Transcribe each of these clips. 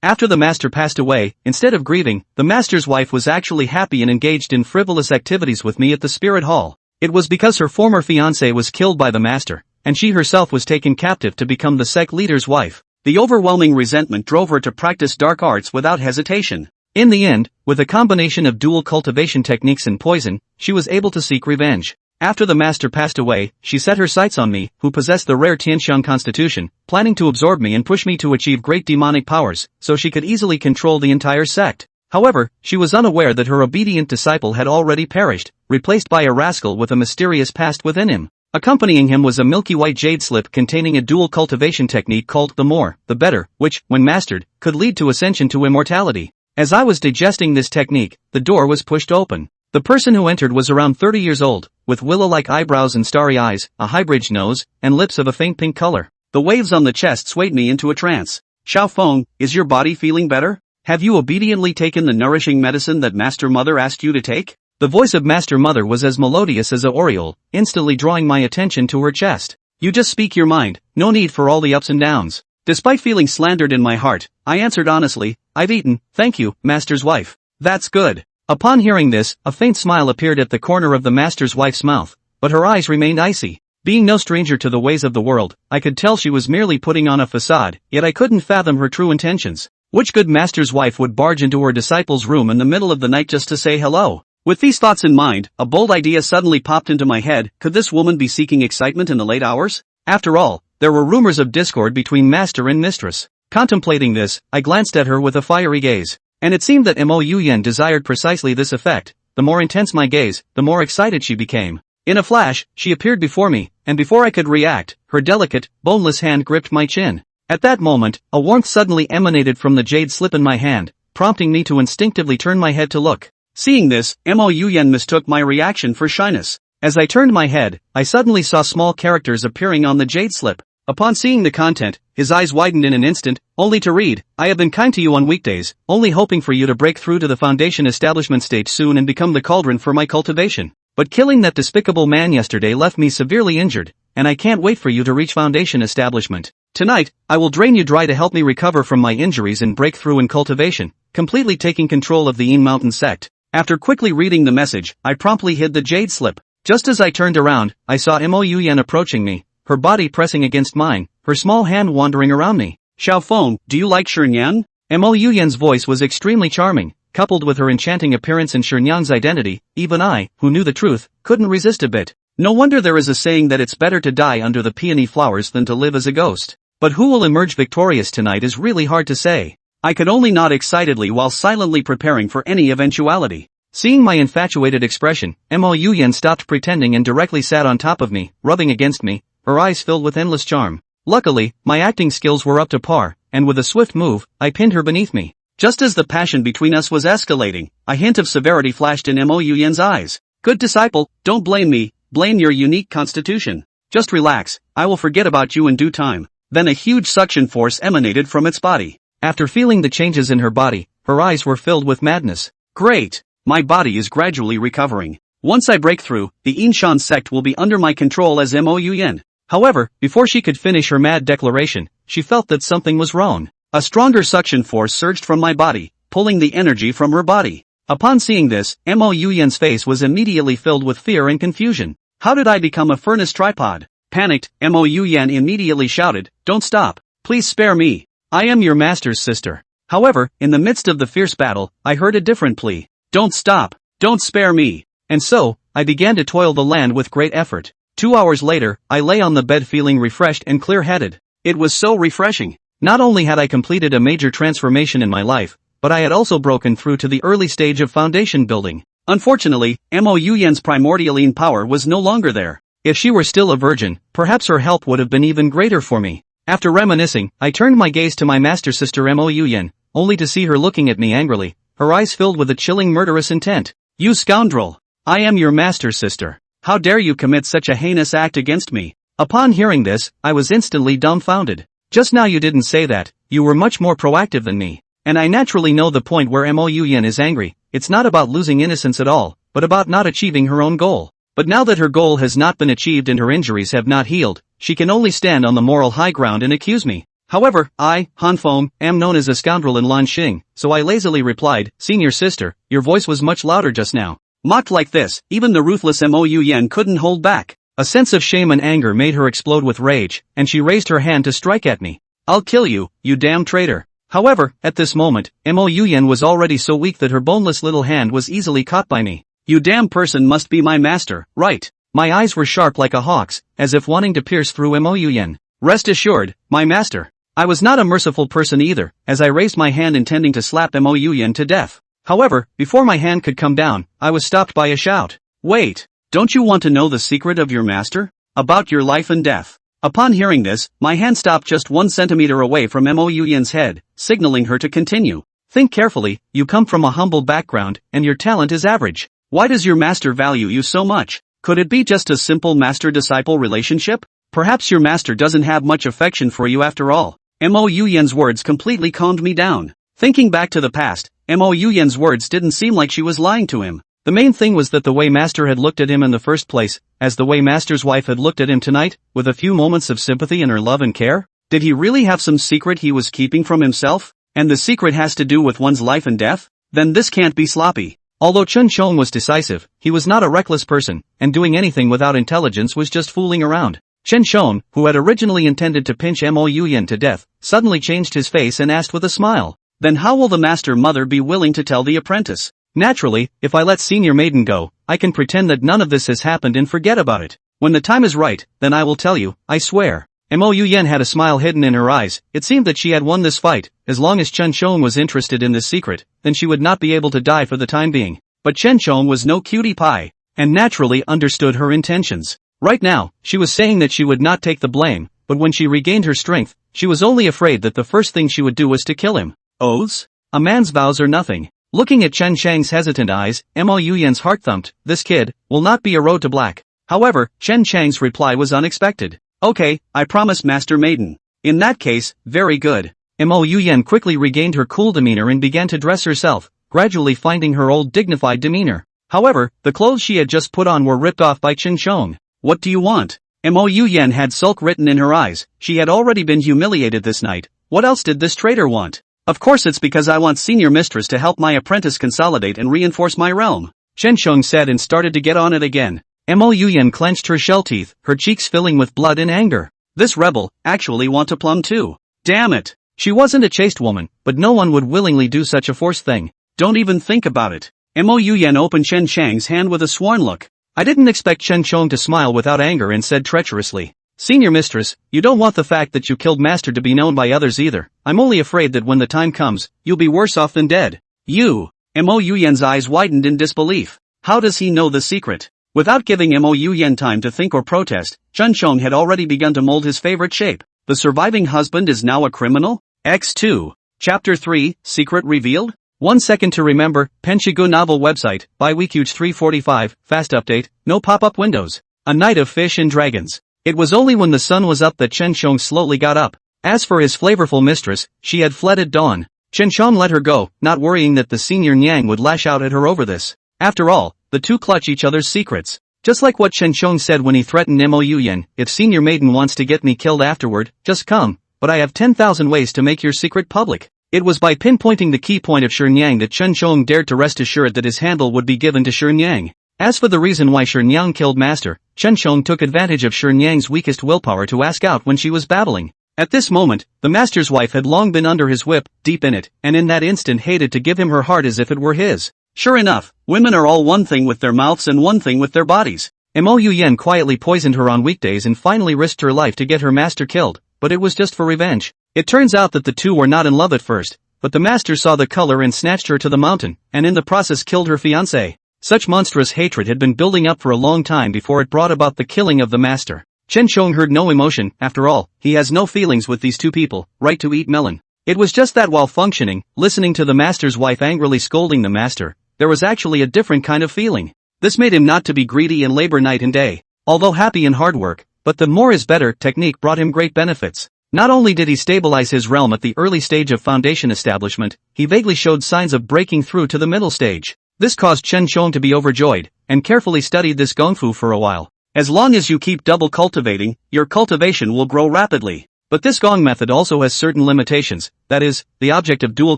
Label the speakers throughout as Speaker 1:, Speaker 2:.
Speaker 1: After the master passed away, instead of grieving, the master's wife was actually happy and engaged in frivolous activities with me at the spirit hall. It was because her former fiancé was killed by the master, and she herself was taken captive to become the Sect leader's wife. The overwhelming resentment drove her to practice dark arts without hesitation. In the end, with a combination of dual cultivation techniques and poison, she was able to seek revenge. After the master passed away, she set her sights on me, who possessed the rare Tian Heng constitution, planning to absorb me and push me to achieve great demonic powers, so she could easily control the entire sect. However, she was unaware that her obedient disciple had already perished, replaced by a rascal with a mysterious past within him. Accompanying him was a milky white jade slip containing a dual cultivation technique called the more, the better, which, when mastered, could lead to ascension to immortality. As I was digesting this technique, the door was pushed open. The person who entered was around 30 years old, with willow-like eyebrows and starry eyes, a high-bridged nose, and lips of a faint pink color. The waves on the chest swayed me into a trance. Xiao Feng, is your body feeling better? Have you obediently taken the nourishing medicine that Master Mother asked you to take? The voice of Master Mother was as melodious as a aureole, instantly drawing my attention to her chest. You just speak your mind, no need for all the ups and downs. Despite feeling slandered in my heart, I answered honestly, I've eaten, thank you, Master's wife. That's good. Upon hearing this, a faint smile appeared at the corner of the master's wife's mouth, but her eyes remained icy. Being no stranger to the ways of the world, I could tell she was merely putting on a facade, yet I couldn't fathom her true intentions. Which good master's wife would barge into her disciple's room in the middle of the night just to say hello? With these thoughts in mind, a bold idea suddenly popped into my head. Could this woman be seeking excitement in the late hours? After all, there were rumors of discord between master and mistress. Contemplating this, I glanced at her with a fiery gaze. And it seemed that Mo Yuyan desired precisely this effect. The more intense my gaze, the more excited she became. In a flash, she appeared before me, and before I could react, her delicate, boneless hand gripped my chin. At that moment, a warmth suddenly emanated from the jade slip in my hand, prompting me to instinctively turn my head to look. Seeing this, Mo Yuyan mistook my reaction for shyness. As I turned my head, I suddenly saw small characters appearing on the jade slip. Upon seeing the content, his eyes widened in an instant, only to read, I have been kind to you on weekdays, only hoping for you to break through to the foundation establishment stage soon and become the cauldron for my cultivation. But killing that despicable man yesterday left me severely injured, and I can't wait for you to reach foundation establishment. Tonight, I will drain you dry to help me recover from my injuries and break through in cultivation, completely taking control of the Yin Mountain sect. After quickly reading the message, I promptly hid the jade slip. Just as I turned around, I saw Mo Yuyan approaching me, her body pressing against mine, her small hand wandering around me. Xiao Feng, do you like Shernyan? Mo Yuyan's voice was extremely charming, coupled with her enchanting appearance and Shernyan's identity. Even I, who knew the truth, couldn't resist a bit. No wonder there is a saying that it's better to die under the peony flowers than to live as a ghost. But who will emerge victorious tonight is really hard to say. I could only nod excitedly while silently preparing for any eventuality. Seeing my infatuated expression, Mo Yuyan stopped pretending and directly sat on top of me, rubbing against me, her eyes filled with endless charm. Luckily, my acting skills were up to par, and with a swift move, I pinned her beneath me. Just as the passion between us was escalating, a hint of severity flashed in Mo Yuyan's eyes. Good disciple, don't blame me, blame your unique constitution. Just relax, I will forget about you in due time. Then a huge suction force emanated from its body. After feeling the changes in her body, her eyes were filled with madness. Great! My body is gradually recovering. Once I break through, the Yinshan sect will be under my control as Mo Yuyan. However, before she could finish her mad declaration, she felt that something was wrong. A stronger suction force surged from my body, pulling the energy from her body. Upon seeing this, Mo Yuyan's face was immediately filled with fear and confusion. How did I become a furnace tripod? Panicked, Mo Yuyan immediately shouted, don't stop. Please spare me. I am your master's sister. However, in the midst of the fierce battle, I heard a different plea. Don't stop. Don't spare me. And so, I began to toil the land with great effort. 2 hours later, I lay on the bed feeling refreshed and clear-headed. It was so refreshing. Not only had I completed a major transformation in my life, but I had also broken through to the early stage of foundation building. Unfortunately, Mo Yuyan's primordialine power was no longer there. If she were still a virgin, perhaps her help would have been even greater for me. After reminiscing, I turned my gaze to my master sister Mo Yuyan, only to see her looking at me angrily, her eyes filled with a chilling murderous intent. You scoundrel! I am your master sister. How dare you commit such a heinous act against me? Upon hearing this, I was instantly dumbfounded. Just now you didn't say that, you were much more proactive than me. And I naturally know the point where Mo Yuyan is angry. It's not about losing innocence at all, but about not achieving her own goal. But now that her goal has not been achieved and her injuries have not healed, she can only stand on the moral high ground and accuse me. However, I, Han Feng, am known as a scoundrel in Lanxing, so I lazily replied, "Senior sister, your voice was much louder just now." Mocked like this, even the ruthless Mo Yen couldn't hold back. A sense of shame and anger made her explode with rage, and she raised her hand to strike at me. "I'll kill you, you damn traitor." However, at this moment, Mo Yen was already so weak that her boneless little hand was easily caught by me. "You damn person must be my master, right?" My eyes were sharp like a hawk's, as if wanting to pierce through Mo Yen. "Rest assured, my master." I was not a merciful person either, as I raised my hand intending to slap Mo Yen to death. However, before my hand could come down, I was stopped by a shout. "Wait, don't you want to know the secret of your master? About your life and death?" Upon hearing this, my hand stopped just 1 centimeter away from Mo Yen's head, signaling her to continue. "Think carefully, you come from a humble background, and your talent is average. Why does your master value you so much? Could it be just a simple master-disciple relationship? Perhaps your master doesn't have much affection for you after all." Mo Yen's words completely calmed me down. Thinking back to the past, Mo Yen's words didn't seem like she was lying to him. The main thing was that the way Master had looked at him in the first place, as the way Master's wife had looked at him tonight, with a few moments of sympathy in her love and care. Did he really have some secret he was keeping from himself? And the secret has to do with one's life and death? Then this can't be sloppy. Although Chen Chong was decisive, he was not a reckless person, and doing anything without intelligence was just fooling around. Chen Chong, who had originally intended to pinch Mo Yen to death, suddenly changed his face and asked with a smile, "Then how will the master mother be willing to tell the apprentice?" "Naturally, if I let senior maiden go, I can pretend that none of this has happened and forget about it. When the time is right, then I will tell you, I swear." Mo Yen had a smile hidden in her eyes. It seemed that she had won this fight. As long as Chen Chong was interested in this secret, then she would not be able to die for the time being. But Chen Chong was no cutie pie, and naturally understood her intentions. Right now, she was saying that she would not take the blame, but when she regained her strength, she was only afraid that the first thing she would do was to kill him. Oaths? A man's vows are nothing. Looking at Chen Chang's hesitant eyes, Mo Yen's heart thumped. This kid will not be a road to black. However, Chen Chang's reply was unexpected. "Okay, I promise, Master Maiden." "In that case, very good." Mo Yen quickly regained her cool demeanor and began to dress herself, gradually finding her old dignified demeanor. However, the clothes she had just put on were ripped off by Chen Chong. "What do you want?" Mo Yen had sulk written in her eyes. She had already been humiliated this night. What else did this traitor want? "Of course it's because I want senior mistress to help my apprentice consolidate and reinforce my realm," Chen Chong said and started to get on it again. Mo Yen clenched her shell teeth, her cheeks filling with blood and anger. This rebel actually want to plum too. Damn it. She wasn't a chaste woman, but no one would willingly do such a forced thing. Don't even think about it. Mo Yen opened Chen Chang's hand with a sworn look. I didn't expect Chen Chong to smile without anger and said treacherously, "Senior mistress, you don't want the fact that you killed Master to be known by others either. I'm only afraid that when the time comes, you'll be worse off than dead." "You?" Mo Yen's eyes widened in disbelief. How does he know the secret? Without giving Mo Yen time to think or protest, Chen Chong had already begun to mold his favorite shape. The surviving husband is now a criminal? X2. Chapter 3, Secret Revealed? 1 second to remember, Penshigu novel website, by Weekuge 345, fast update, no pop-up windows. A night of fish and dragons. It was only when the sun was up that Chen Chong slowly got up. As for his flavorful mistress, she had fled at dawn. Chen Chong let her go, not worrying that the senior Nyang would lash out at her over this. After all, the two clutch each other's secrets. Just like what Chen Chong said when he threatened Mo Yen, "If senior maiden wants to get me killed afterward, just come, but I have 10,000 ways to make your secret public." It was by pinpointing the key point of Shi Nyang that Chen Chong dared to rest assured that his handle would be given to Shi Nyang. As for the reason why Shi Nyang killed Master, Chen Chong took advantage of Shi Nyang's weakest willpower to ask out when she was babbling. At this moment, the Master's wife had long been under his whip, deep in it, and in that instant hated to give him her heart as if it were his. Sure enough, women are all one thing with their mouths and one thing with their bodies. Mo Yen quietly poisoned her on weekdays and finally risked her life to get her master killed, but it was just for revenge. It turns out that the two were not in love at first, but the master saw the color and snatched her to the mountain, and in the process killed her fiancé. Such monstrous hatred had been building up for a long time before it brought about the killing of the master. Chen Chong heard no emotion. After all, he has no feelings with these two people, right to eat melon. It was just that while functioning, listening to the master's wife angrily scolding the master, there was actually a different kind of feeling. This made him not to be greedy and labor night and day. Although happy in hard work, but the more is better technique brought him great benefits. Not only did he stabilize his realm at the early stage of foundation establishment, he vaguely showed signs of breaking through to the middle stage. This caused Chen Chong to be overjoyed, and carefully studied this gongfu for a while. As long as you keep double cultivating, your cultivation will grow rapidly. But this gong method also has certain limitations, that is, the object of dual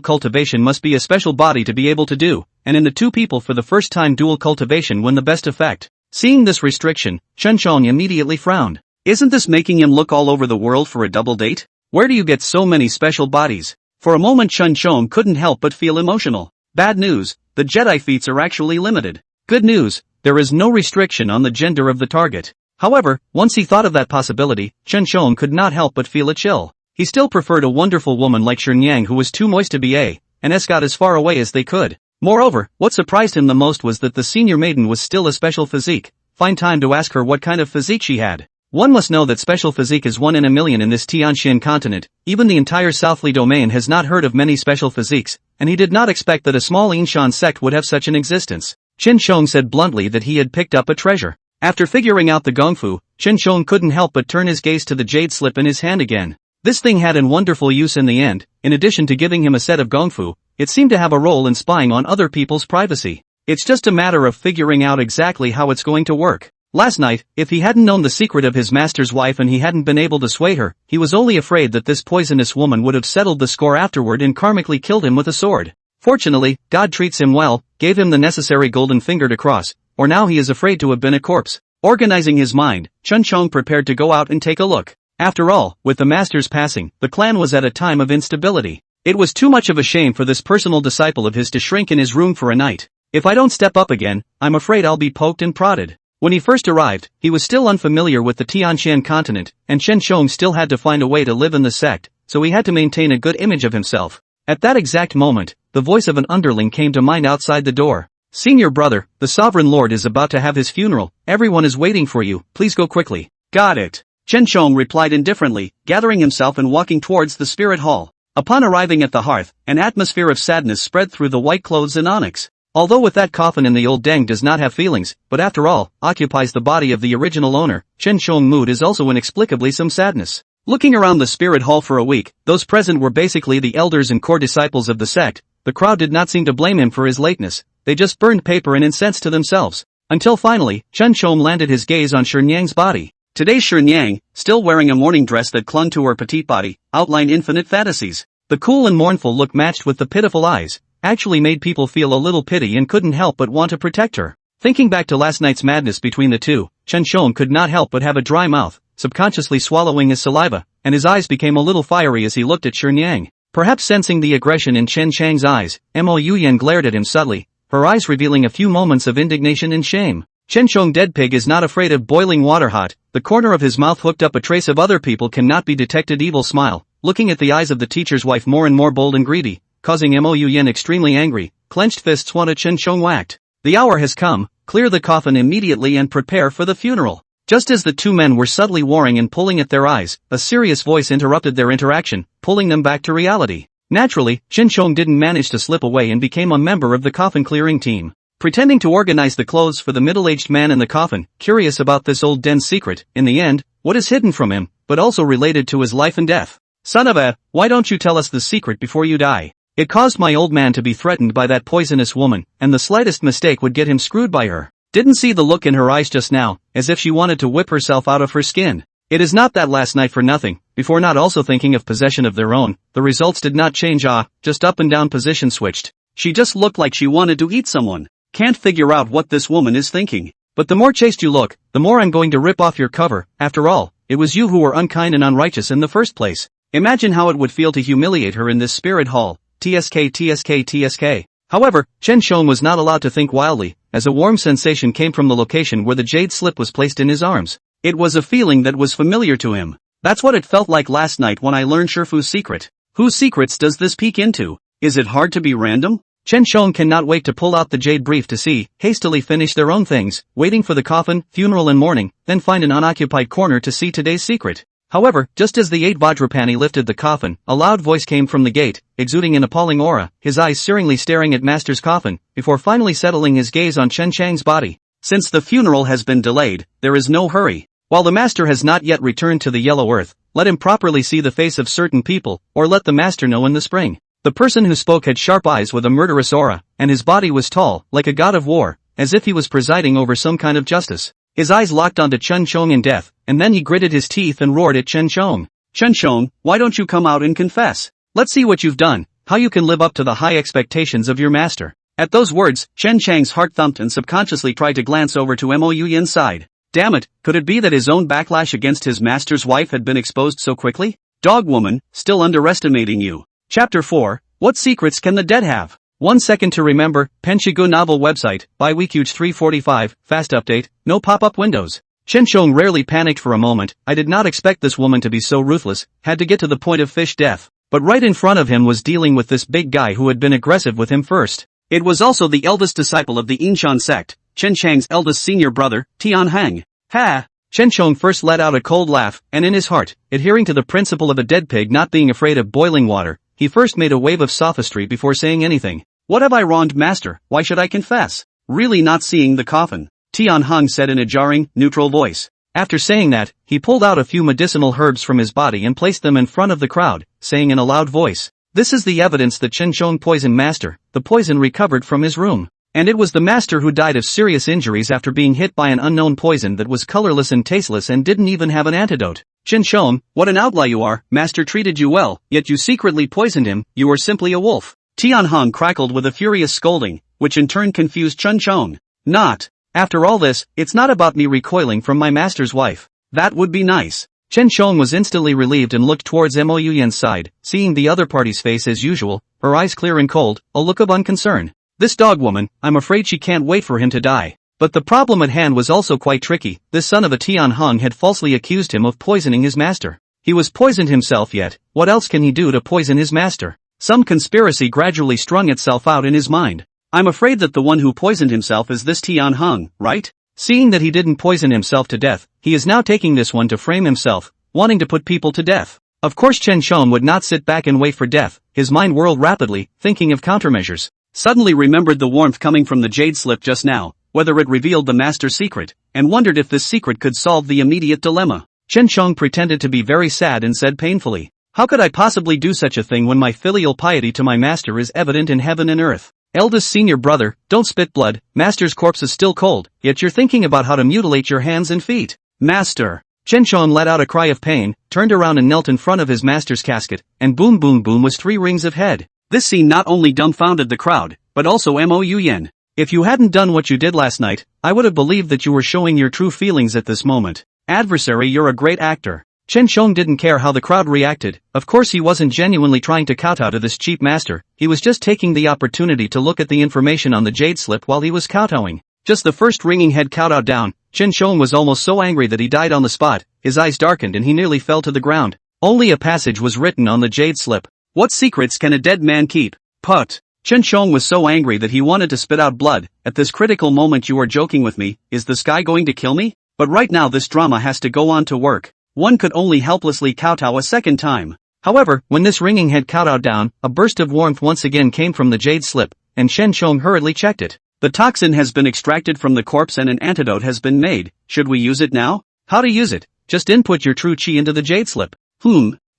Speaker 1: cultivation must be a special body to be able to do, and in the two people for the first time dual cultivation win the best effect. Seeing this restriction, Chen Chong immediately frowned. Isn't this making him look all over the world for a double date? Where do you get so many special bodies? For a moment Chen Chong couldn't help but feel emotional. Bad news, the Jedi feats are actually limited. Good news, there is no restriction on the gender of the target. However, once he thought of that possibility, Chen Chong could not help but feel a chill. He still preferred a wonderful woman like Shenyang who was too moist to be and got as far away as they could. Moreover, what surprised him the most was that the senior maiden was still a special physique. Find time to ask her what kind of physique she had. One must know that special physique is 1 in a million in this Tianxian continent. Even the entire Southly domain has not heard of many special physiques, and he did not expect that a small Yinshan sect would have such an existence. Chen Chong said bluntly that he had picked up a treasure. After figuring out the gongfu, Chen Chong couldn't help but turn his gaze to the jade slip in his hand again. This thing had a wonderful use in the end. In addition to giving him a set of gongfu, it seemed to have a role in spying on other people's privacy. It's just a matter of figuring out exactly how it's going to work. Last night, if he hadn't known the secret of his master's wife and he hadn't been able to sway her, he was only afraid that this poisonous woman would have settled the score afterward and karmically killed him with a sword. Fortunately, God treats him well, gave him the necessary golden finger to cross, or now he is afraid to have been a corpse. Organizing his mind, Chen Chong prepared to go out and take a look. After all, with the master's passing, the clan was at a time of instability. It was too much of a shame for this personal disciple of his to shrink in his room for a night. If I don't step up again, I'm afraid I'll be poked and prodded. When he first arrived, he was still unfamiliar with the Tianshan continent, and Chen Chong still had to find a way to live in the sect, so he had to maintain a good image of himself. At that exact moment, the voice of an underling came to mind outside the door. Senior brother, the sovereign lord is about to have his funeral. Everyone is waiting for you, please go quickly. Got it. Chen Chong replied indifferently, gathering himself and walking towards the spirit hall. Upon arriving at the hearth, an atmosphere of sadness spread through the white clothes and onyx. Although with that coffin in the old deng does not have feelings, but after all, occupies the body of the original owner, Chen Chong mood is also inexplicably some sadness. Looking around the spirit hall for a week, those present were basically the elders and core disciples of the sect. The crowd did not seem to blame him for his lateness. They just burned paper and incense to themselves. Until finally, Chen Chong landed his gaze on Shenyang's body. Today's Shenyang, still wearing a morning dress that clung to her petite body, outlined infinite fantasies. The cool and mournful look matched with the pitiful eyes, actually made people feel a little pity and couldn't help but want to protect her. Thinking back to last night's madness between the two, Chen Chong could not help but have a dry mouth, subconsciously swallowing his saliva, and his eyes became a little fiery as he looked at Shenyang. Perhaps sensing the aggression in Chen Chang's eyes, Mo Yuyan glared at him subtly, her eyes revealing a few moments of indignation and shame. Chen Chong dead pig is not afraid of boiling water hot. The corner of his mouth hooked up a trace of other people cannot be detected evil smile, looking at the eyes of the teacher's wife more and more bold and greedy, causing Mo Yuyan extremely angry. Clenched fists wanted Chen Chong whacked. The hour has come, clear the coffin immediately and prepare for the funeral. Just as the two men were subtly warring and pulling at their eyes, a serious voice interrupted their interaction, pulling them back to reality. Naturally, Chen Chong didn't manage to slip away and became a member of the coffin clearing team. Pretending to organize the clothes for the middle-aged man in the coffin, curious about this old den's secret, in the end, what is hidden from him, but also related to his life and death. Son of a, why don't you tell us the secret before you die? It caused my old man to be threatened by that poisonous woman, and the slightest mistake would get him screwed by her. Didn't see the look in her eyes just now, as if she wanted to whip herself out of her skin. It is not that last night for nothing, before not also thinking of possession of their own, the results did not change just up and down position switched. She just looked like she wanted to eat someone. Can't figure out what this woman is thinking. But the more chaste you look, the more I'm going to rip off your cover. After all, it was you who were unkind and unrighteous in the first place. Imagine how it would feel to humiliate her in this spirit hall. TSK. However, Chen Chong was not allowed to think wildly, as a warm sensation came from the location where the jade slip was placed in his arms. It was a feeling that was familiar to him. That's what it felt like last night when I learned Shifu's secret. Whose secrets does this peek into? Is it hard to be random? Chen Chong cannot wait to pull out the jade brief to see, hastily finish their own things, waiting for the coffin, funeral and mourning, then find an unoccupied corner to see today's secret. However, just as the 8 Vajrapani lifted the coffin, a loud voice came from the gate, exuding an appalling aura, his eyes searingly staring at Master's coffin, before finally settling his gaze on Chen Chang's body. Since the funeral has been delayed, there is no hurry. While the Master has not yet returned to the yellow earth, let him properly see the face of certain people, or let the Master know in the spring. The person who spoke had sharp eyes with a murderous aura, and his body was tall, like a god of war, as if he was presiding over some kind of justice. His eyes locked onto Chen Chong in death, and then he gritted his teeth and roared at Chen Chong. Chen Shong, why don't you come out and confess? Let's see what you've done, how you can live up to the high expectations of your master. At those words, Chen Chang's heart thumped and subconsciously tried to glance over to Mo Yuyan's side. Damn it, could it be that his own backlash against his master's wife had been exposed so quickly? Dog woman, still underestimating you. Chapter 4, What Secrets Can the Dead Have? 1 second to remember, Penshigu novel website, by Weekuge 345, fast update, no pop-up windows. Chen Shong rarely panicked for a moment. I did not expect this woman to be so ruthless, had to get to the point of fish death. But right in front of him was dealing with this big guy who had been aggressive with him first. It was also the eldest disciple of the Inshan sect, Chen Chang's eldest senior brother, Tian Heng. Ha! Chen Shong first let out a cold laugh, and in his heart, adhering to the principle of a dead pig not being afraid of boiling water, he first made a wave of sophistry before saying anything. What have I wronged, master? Why should I confess? Really not seeing the coffin, Tian Heng said in a jarring, neutral voice. After saying that, he pulled out a few medicinal herbs from his body and placed them in front of the crowd, saying in a loud voice, "This is the evidence that Chen Shong poisoned master, the poison recovered from his room. And it was the master who died of serious injuries after being hit by an unknown poison that was colorless and tasteless and didn't even have an antidote. Chen Shong, what an outlaw you are, master treated you well, yet you secretly poisoned him, you are simply a wolf." Tian Heng crackled with a furious scolding, which in turn confused Chen Shong. Not. After all this, it's not about me recoiling from my master's wife. That would be nice. Chen Shong was instantly relieved and looked towards Mo Yuyan's side, seeing the other party's face as usual, her eyes clear and cold, a look of unconcern. This dog woman, I'm afraid she can't wait for him to die. But the problem at hand was also quite tricky. This son of a Tian Heng had falsely accused him of poisoning his master. He was poisoned himself yet, what else can he do to poison his master? Some conspiracy gradually strung itself out in his mind. I'm afraid that the one who poisoned himself is this Tian Heng, right? Seeing that he didn't poison himself to death, he is now taking this one to frame himself, wanting to put people to death. Of course Chen Shong would not sit back and wait for death, his mind whirled rapidly, thinking of countermeasures. Suddenly remembered the warmth coming from the jade slip just now, whether it revealed the master's secret, and wondered if this secret could solve the immediate dilemma. Chen Shong pretended to be very sad and said painfully, "How could I possibly do such a thing when my filial piety to my master is evident in heaven and earth? Eldest senior brother, don't spit blood, master's corpse is still cold, yet you're thinking about how to mutilate your hands and feet. Master." Chen Shong let out a cry of pain, turned around and knelt in front of his master's casket, and boom boom boom was 3 rings of head. This scene not only dumbfounded the crowd, but also Mo Yuyan. If you hadn't done what you did last night, I would have believed that you were showing your true feelings at this moment. Adversary, you're a great actor. Chen Shong didn't care how the crowd reacted. Of course he wasn't genuinely trying to kowtow to this cheap master, he was just taking the opportunity to look at the information on the jade slip while he was kowtowing. Just the first ringing head kowtowed down, Chen Shong was almost so angry that he died on the spot, his eyes darkened and he nearly fell to the ground. Only a passage was written on the jade slip. What secrets can a dead man keep? Put. Chen Shong was so angry that he wanted to spit out blood. At this critical moment, you are joking with me, is the sky going to kill me? But right now this drama has to go on to work. One could only helplessly kowtow a second time. However, when this ringing head kowtowed down, a burst of warmth once again came from the jade slip, and Chen Shong hurriedly checked it. The toxin has been extracted from the corpse and an antidote has been made. Should we use it now? How to use it? Just input your true chi into the jade slip.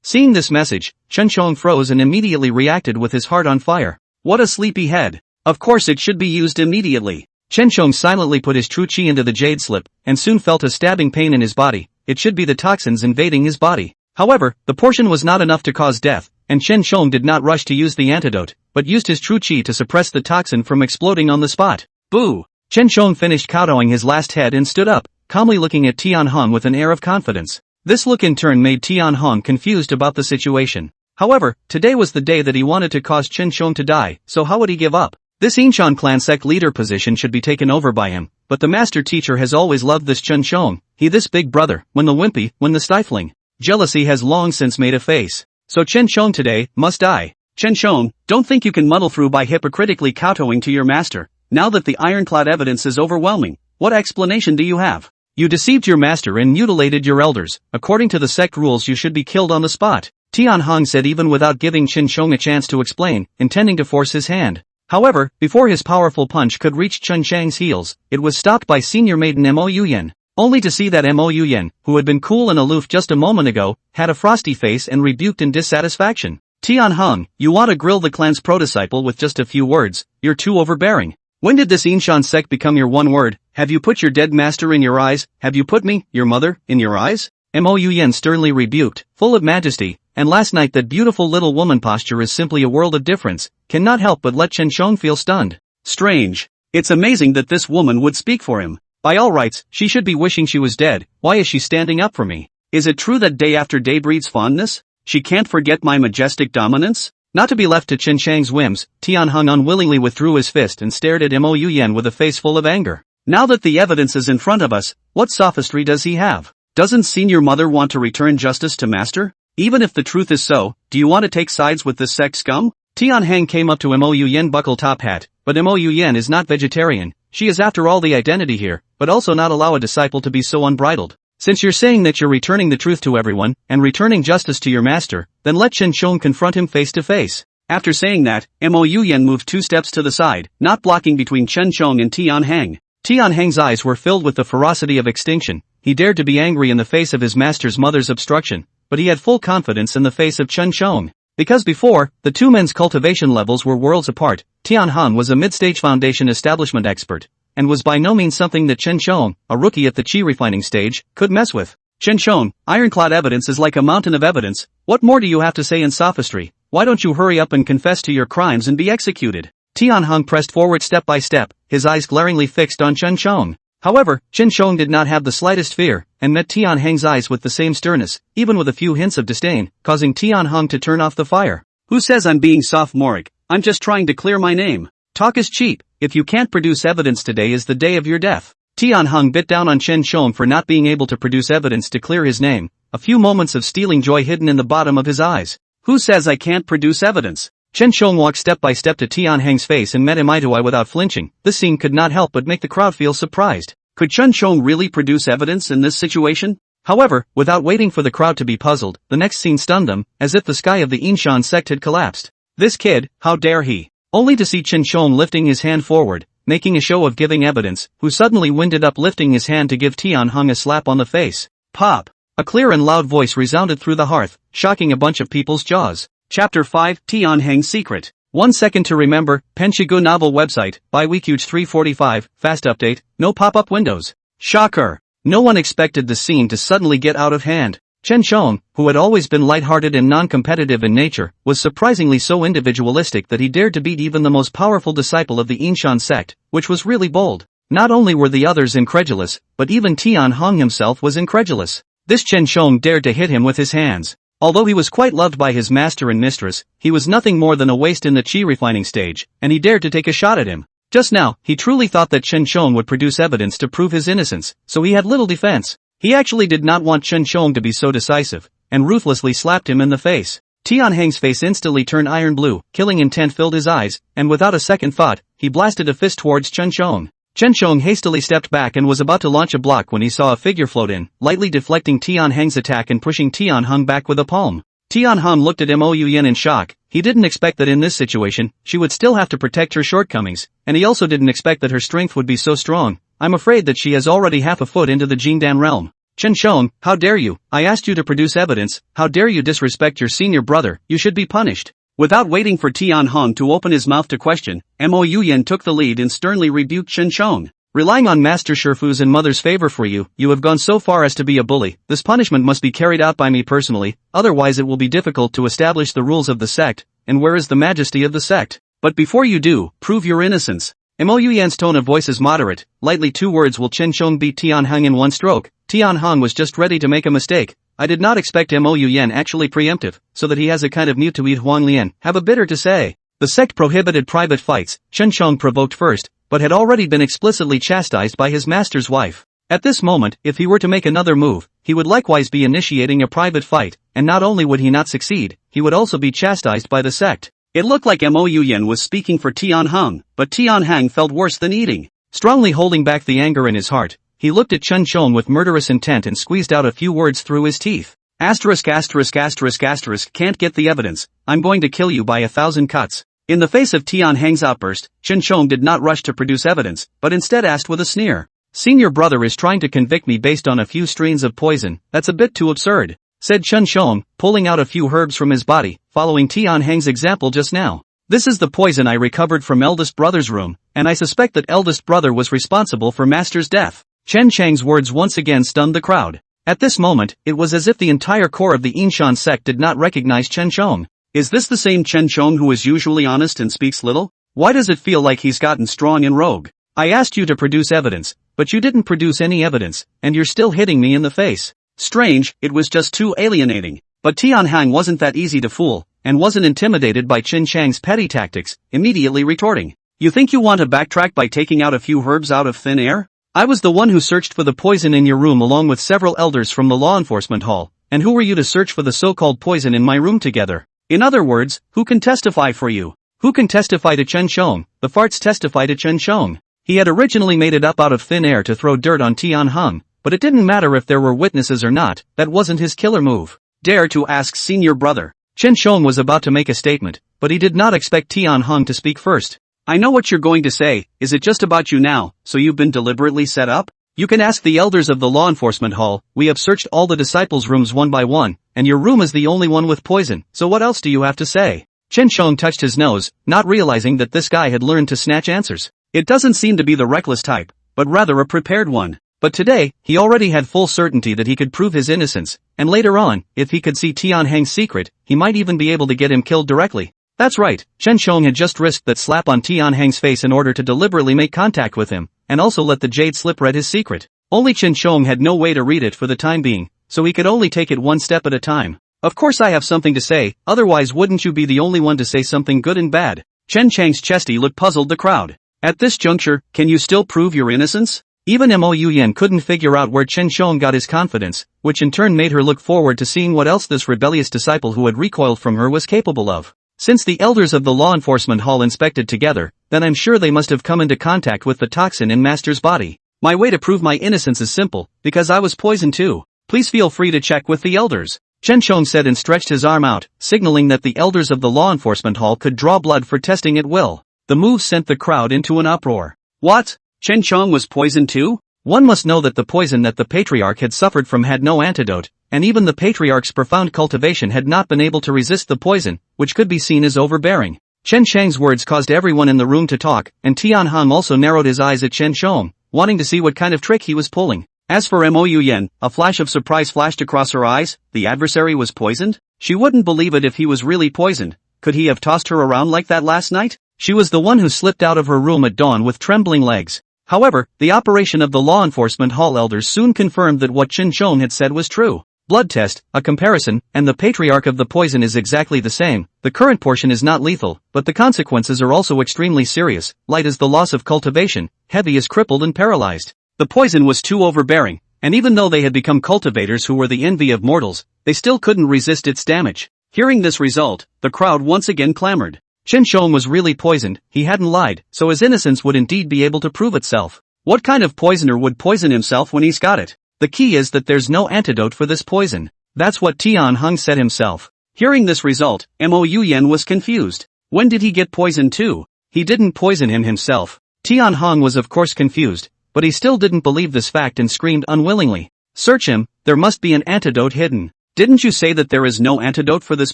Speaker 1: Seeing this message, Chen Shong froze and immediately reacted with his heart on fire. What a sleepy head. Of course it should be used immediately. Chen Shong silently put his true chi into the jade slip, and soon felt a stabbing pain in his body. It should be the toxins invading his body. However, the portion was not enough to cause death, and Chen Shong did not rush to use the antidote, but used his true chi to suppress the toxin from exploding on the spot. Boo! Chen Shong finished kowtowing his last head and stood up, calmly looking at Tian Heng with an air of confidence. This look in turn made Tian Heng confused about the situation. However, today was the day that he wanted to cause Chen Shong to die, so how would he give up? This Inshan clan sect leader position should be taken over by him, but the master teacher has always loved this Chen Shong, he this big brother, when the wimpy, when the stifling. Jealousy has long since made a face. So Chen Shong today, must die. Chen Shong, don't think you can muddle through by hypocritically kowtowing to your master. Now that the ironclad evidence is overwhelming, what explanation do you have? You deceived your master and mutilated your elders. According to the sect rules you should be killed on the spot. Tian Heng said even without giving Chen Shong a chance to explain, intending to force his hand. However, before his powerful punch could reach Chen Chang's heels, it was stopped by senior maiden Mo Yuyan. Only to see that Mo Yuyan, who had been cool and aloof just a moment ago, had a frosty face and rebuked in dissatisfaction. Tian Heng, you want to grill the clan's pro-disciple with just a few words, you're too overbearing. When did this Inshan sect become your one word? Have you put your dead master in your eyes? Have you put me, your mother, in your eyes? Mo Yuyan sternly rebuked, full of majesty, and last night that beautiful little woman posture is simply a world of difference, cannot help but let Chen Shong feel stunned. Strange. It's amazing that this woman would speak for him. By all rights, she should be wishing she was dead. Why is she standing up for me? Is it true that day after day breeds fondness? She can't forget my majestic dominance? Not to be left to Chen Shang's whims, Tian Heng unwillingly withdrew his fist and stared at Mo Yuyan with a face full of anger. Now that the evidence is in front of us, what sophistry does he have? Doesn't senior mother want to return justice to master? Even if the truth is so, do you want to take sides with this Sect scum? Tian Heng came up to Mo Yuyan buckle top hat, but Mo Yuyan is not vegetarian. She is after all the identity here, but also not allow a disciple to be so unbridled. Since you're saying that you're returning the truth to everyone, and returning justice to your master, then let Chen Shong confront him face to face. After saying that, Mo Yuyan moved 2 steps to the side, not blocking between Chen Shong and Tian Heng. Tian Heng's eyes were filled with the ferocity of extinction. He dared to be angry in the face of his master's mother's obstruction, but he had full confidence in the face of Chen Shong. Because before, the two men's cultivation levels were worlds apart, Tian Heng was a mid-stage foundation establishment expert, and was by no means something that Chen Shong, a rookie at the chi refining stage, could mess with. Chen Shong, ironclad evidence is like a mountain of evidence. What more do you have to say in sophistry? Why don't you hurry up and confess to your crimes and be executed? Tian Heng pressed forward step by step, his eyes glaringly fixed on Chen Shong. However, Chen Shong did not have the slightest fear, and met Tian Heng's eyes with the same sternness, even with a few hints of disdain, causing Tian Heng to turn off the fire. Who says I'm being sophomoric? I'm just trying to clear my name. Talk is cheap. If you can't produce evidence, today is the day of your death. Tian Heng bit down on Chen Shong for not being able to produce evidence to clear his name, a few moments of stealing joy hidden in the bottom of his eyes. Who says I can't produce evidence? Chen Shong walked step by step to Tian Heng's face and met him eye to eye without flinching. This scene could not help but make the crowd feel surprised. Could Chen Shong really produce evidence in this situation? However, without waiting for the crowd to be puzzled, the next scene stunned them, as if the sky of the Inshan sect had collapsed. This kid, how dare he? Only to see Chen Shong lifting his hand forward, making a show of giving evidence, who suddenly winded up lifting his hand to give Tian Heng a slap on the face. Pop! A clear and loud voice resounded through the hearth, shocking a bunch of people's jaws. Chapter 5, Tian Heng's Secret. 1 second to remember, Penshigu novel website, by Weekuge 345, fast update, no pop-up windows. Shocker! No one expected the scene to suddenly get out of hand. Chen Shong, who had always been lighthearted and non-competitive in nature, was surprisingly so individualistic that he dared to beat even the most powerful disciple of the Inshan sect, which was really bold. Not only were the others incredulous, but even Tian Heng himself was incredulous. This Chen Shong dared to hit him with his hands. Although he was quite loved by his master and mistress, he was nothing more than a waste in the chi refining stage, and he dared to take a shot at him. Just now, he truly thought that Chen Shong would produce evidence to prove his innocence, so he had little defense. He actually did not want Chen Shong to be so decisive, and ruthlessly slapped him in the face. Tian Heng's face instantly turned iron blue, killing intent filled his eyes, and without a second thought, he blasted a fist towards Chen Shong. Chen Shong hastily stepped back and was about to launch a block when he saw a figure float in, lightly deflecting Tian Heng's attack and pushing Tian Heng back with a palm. Tian Heng looked at Mo Yuyan in shock. He didn't expect that in this situation, she would still have to protect her shortcomings, and he also didn't expect that her strength would be so strong. I'm afraid that she has already half a foot into the Jingdan realm. Chen Shong, how dare you? I asked you to produce evidence. How dare you disrespect your senior brother? You should be punished. Without waiting for Tian Heng to open his mouth to question, Mo Yuyan took the lead and sternly rebuked Chen Shong. Relying on Master Shifu's and Mother's favor for you, you have gone so far as to be a bully. This punishment must be carried out by me personally, otherwise it will be difficult to establish the rules of the sect, and where is the majesty of the sect? But before you do, prove your innocence. Mo Yuyan's tone of voice is moderate, lightly 2 words will Chen Shong beat Tian Heng in 1 stroke. Tian Heng was just ready to make a mistake. I did not expect Mo Yuyan actually preemptive, so that he has a kind of mute to eat Huang Lian, have a bitter to say. The sect prohibited private fights. Chen Shong provoked first, but had already been explicitly chastised by his master's wife. At this moment, if he were to make another move, he would likewise be initiating a private fight, and not only would he not succeed, he would also be chastised by the sect. It looked like Mo Yuyan was speaking for Tian Heng, but Tian Heng felt worse than eating. Strongly holding back the anger in his heart, he looked at Chen Shong with murderous intent and squeezed out a few words through his teeth. Asterisk asterisk asterisk asterisk, can't get the evidence, I'm going to kill you by 1,000 cuts. In the face of Tian Heng's outburst, Chen Shong did not rush to produce evidence, but instead asked with a sneer. Senior brother is trying to convict me based on a few strains of poison. That's a bit too absurd, said Chen Shong, pulling out a few herbs from his body, following Tian Heng's example just now. This is the poison I recovered from eldest brother's room, and I suspect that eldest brother was responsible for master's death. Chen Chang's words once again stunned the crowd. At this moment, it was as if the entire core of the Inshan sect did not recognize Chen Chong.
Speaker 2: Is this the same Chen Chong who is usually honest and speaks little? Why does it feel like he's gotten strong and rogue?
Speaker 1: I asked you to produce evidence, but you didn't produce any evidence, and you're still hitting me in the face.
Speaker 2: Strange, it was just too alienating. But Tian Heng wasn't that easy to fool, and wasn't intimidated by Qin Chang's petty tactics, immediately retorting. You think you want to backtrack by taking out a few herbs out of thin air?
Speaker 1: I was the one who searched for the poison in your room along with several elders from the law enforcement hall, and who were you to search for the so-called poison in my room together?
Speaker 2: In other words, who can testify for you?
Speaker 1: Who can testify to Chen Chong? The farts testify to Chen Chong. He had originally made it up out of thin air to throw dirt on Tian Heng, but it didn't matter if there were witnesses or not, that wasn't his killer move.
Speaker 2: Dare to ask senior brother.
Speaker 1: Chen Chong was about to make a statement, but he did not expect Tian Heng to speak first.
Speaker 2: I know what you're going to say, is it just about you now, so you've been deliberately set up?
Speaker 1: You can ask the elders of the law enforcement hall, we have searched all the disciples' rooms one by one, and your room is the only one with poison, so what else do you have to say? Chen Chong touched his nose, not realizing that this guy had learned to snatch answers.
Speaker 2: It doesn't seem to be the reckless type, but rather a prepared one.
Speaker 1: But today, he already had full certainty that he could prove his innocence, and later on, if he could see Tian Heng's secret, he might even be able to get him killed directly. That's right, Chen Chong had just risked that slap on Tian Heng's face in order to deliberately make contact with him, and also let the jade slip read his secret. Only Chen Chong had no way to read it for the time being, so he could only take it one step at a time. Of course I have something to say, otherwise wouldn't you be the only one to say something good and bad?
Speaker 2: Chen Chang's chesty look puzzled the crowd.
Speaker 1: At this juncture, can you still prove your innocence? Even Mo Yuyan couldn't figure out where Chen Chong got his confidence, which in turn made her look forward to seeing what else this rebellious disciple who had recoiled from her was capable of. Since the elders of the law enforcement hall inspected together, then I'm sure they must have come into contact with the toxin in Master's body. My way to prove my innocence is simple, because I was poisoned too. Please feel free to check with the elders. Chen Chong said and stretched his arm out, signaling that the elders of the law enforcement hall could draw blood for testing at will. The move sent the crowd into an uproar.
Speaker 2: What? Chen Chong was poisoned too?
Speaker 1: One must know that the poison that the patriarch had suffered from had no antidote, and even the patriarch's profound cultivation had not been able to resist the poison, which could be seen as overbearing. Chen Chang's words caused everyone in the room to talk, and Tian Heng also narrowed his eyes at Chen Chong, wanting to see what kind of trick he was pulling. As for Mo Yuyan, a flash of surprise flashed across her eyes. The adversary was poisoned? She wouldn't believe it if he was really poisoned. Could he have tossed her around like that last night? She was the one who slipped out of her room at dawn with trembling legs. However, the operation of the law enforcement hall elders soon confirmed that what Chen Chong had said was true. Blood test, a comparison, and the patriarch of the poison is exactly the same. The current portion is not lethal, but the consequences are also extremely serious. Light is the loss of cultivation, heavy is crippled and paralyzed.
Speaker 2: The poison was too overbearing, and even though they had become cultivators who were the envy of mortals, they still couldn't resist its damage. Hearing this result, the crowd once again clamored. Chen Chong was really poisoned, he hadn't lied, so his innocence would indeed be able to prove itself. What kind of poisoner would poison himself when he's got it? The key is that there's no antidote for this poison. That's what Tian Heng said himself. Hearing this result, Mo Yuyan was confused. When did he get poisoned too? He didn't poison him himself. Tian Heng was of course confused, but he still didn't believe this fact and screamed unwillingly. Search him, there must be an antidote hidden. Didn't you say that there is no antidote for this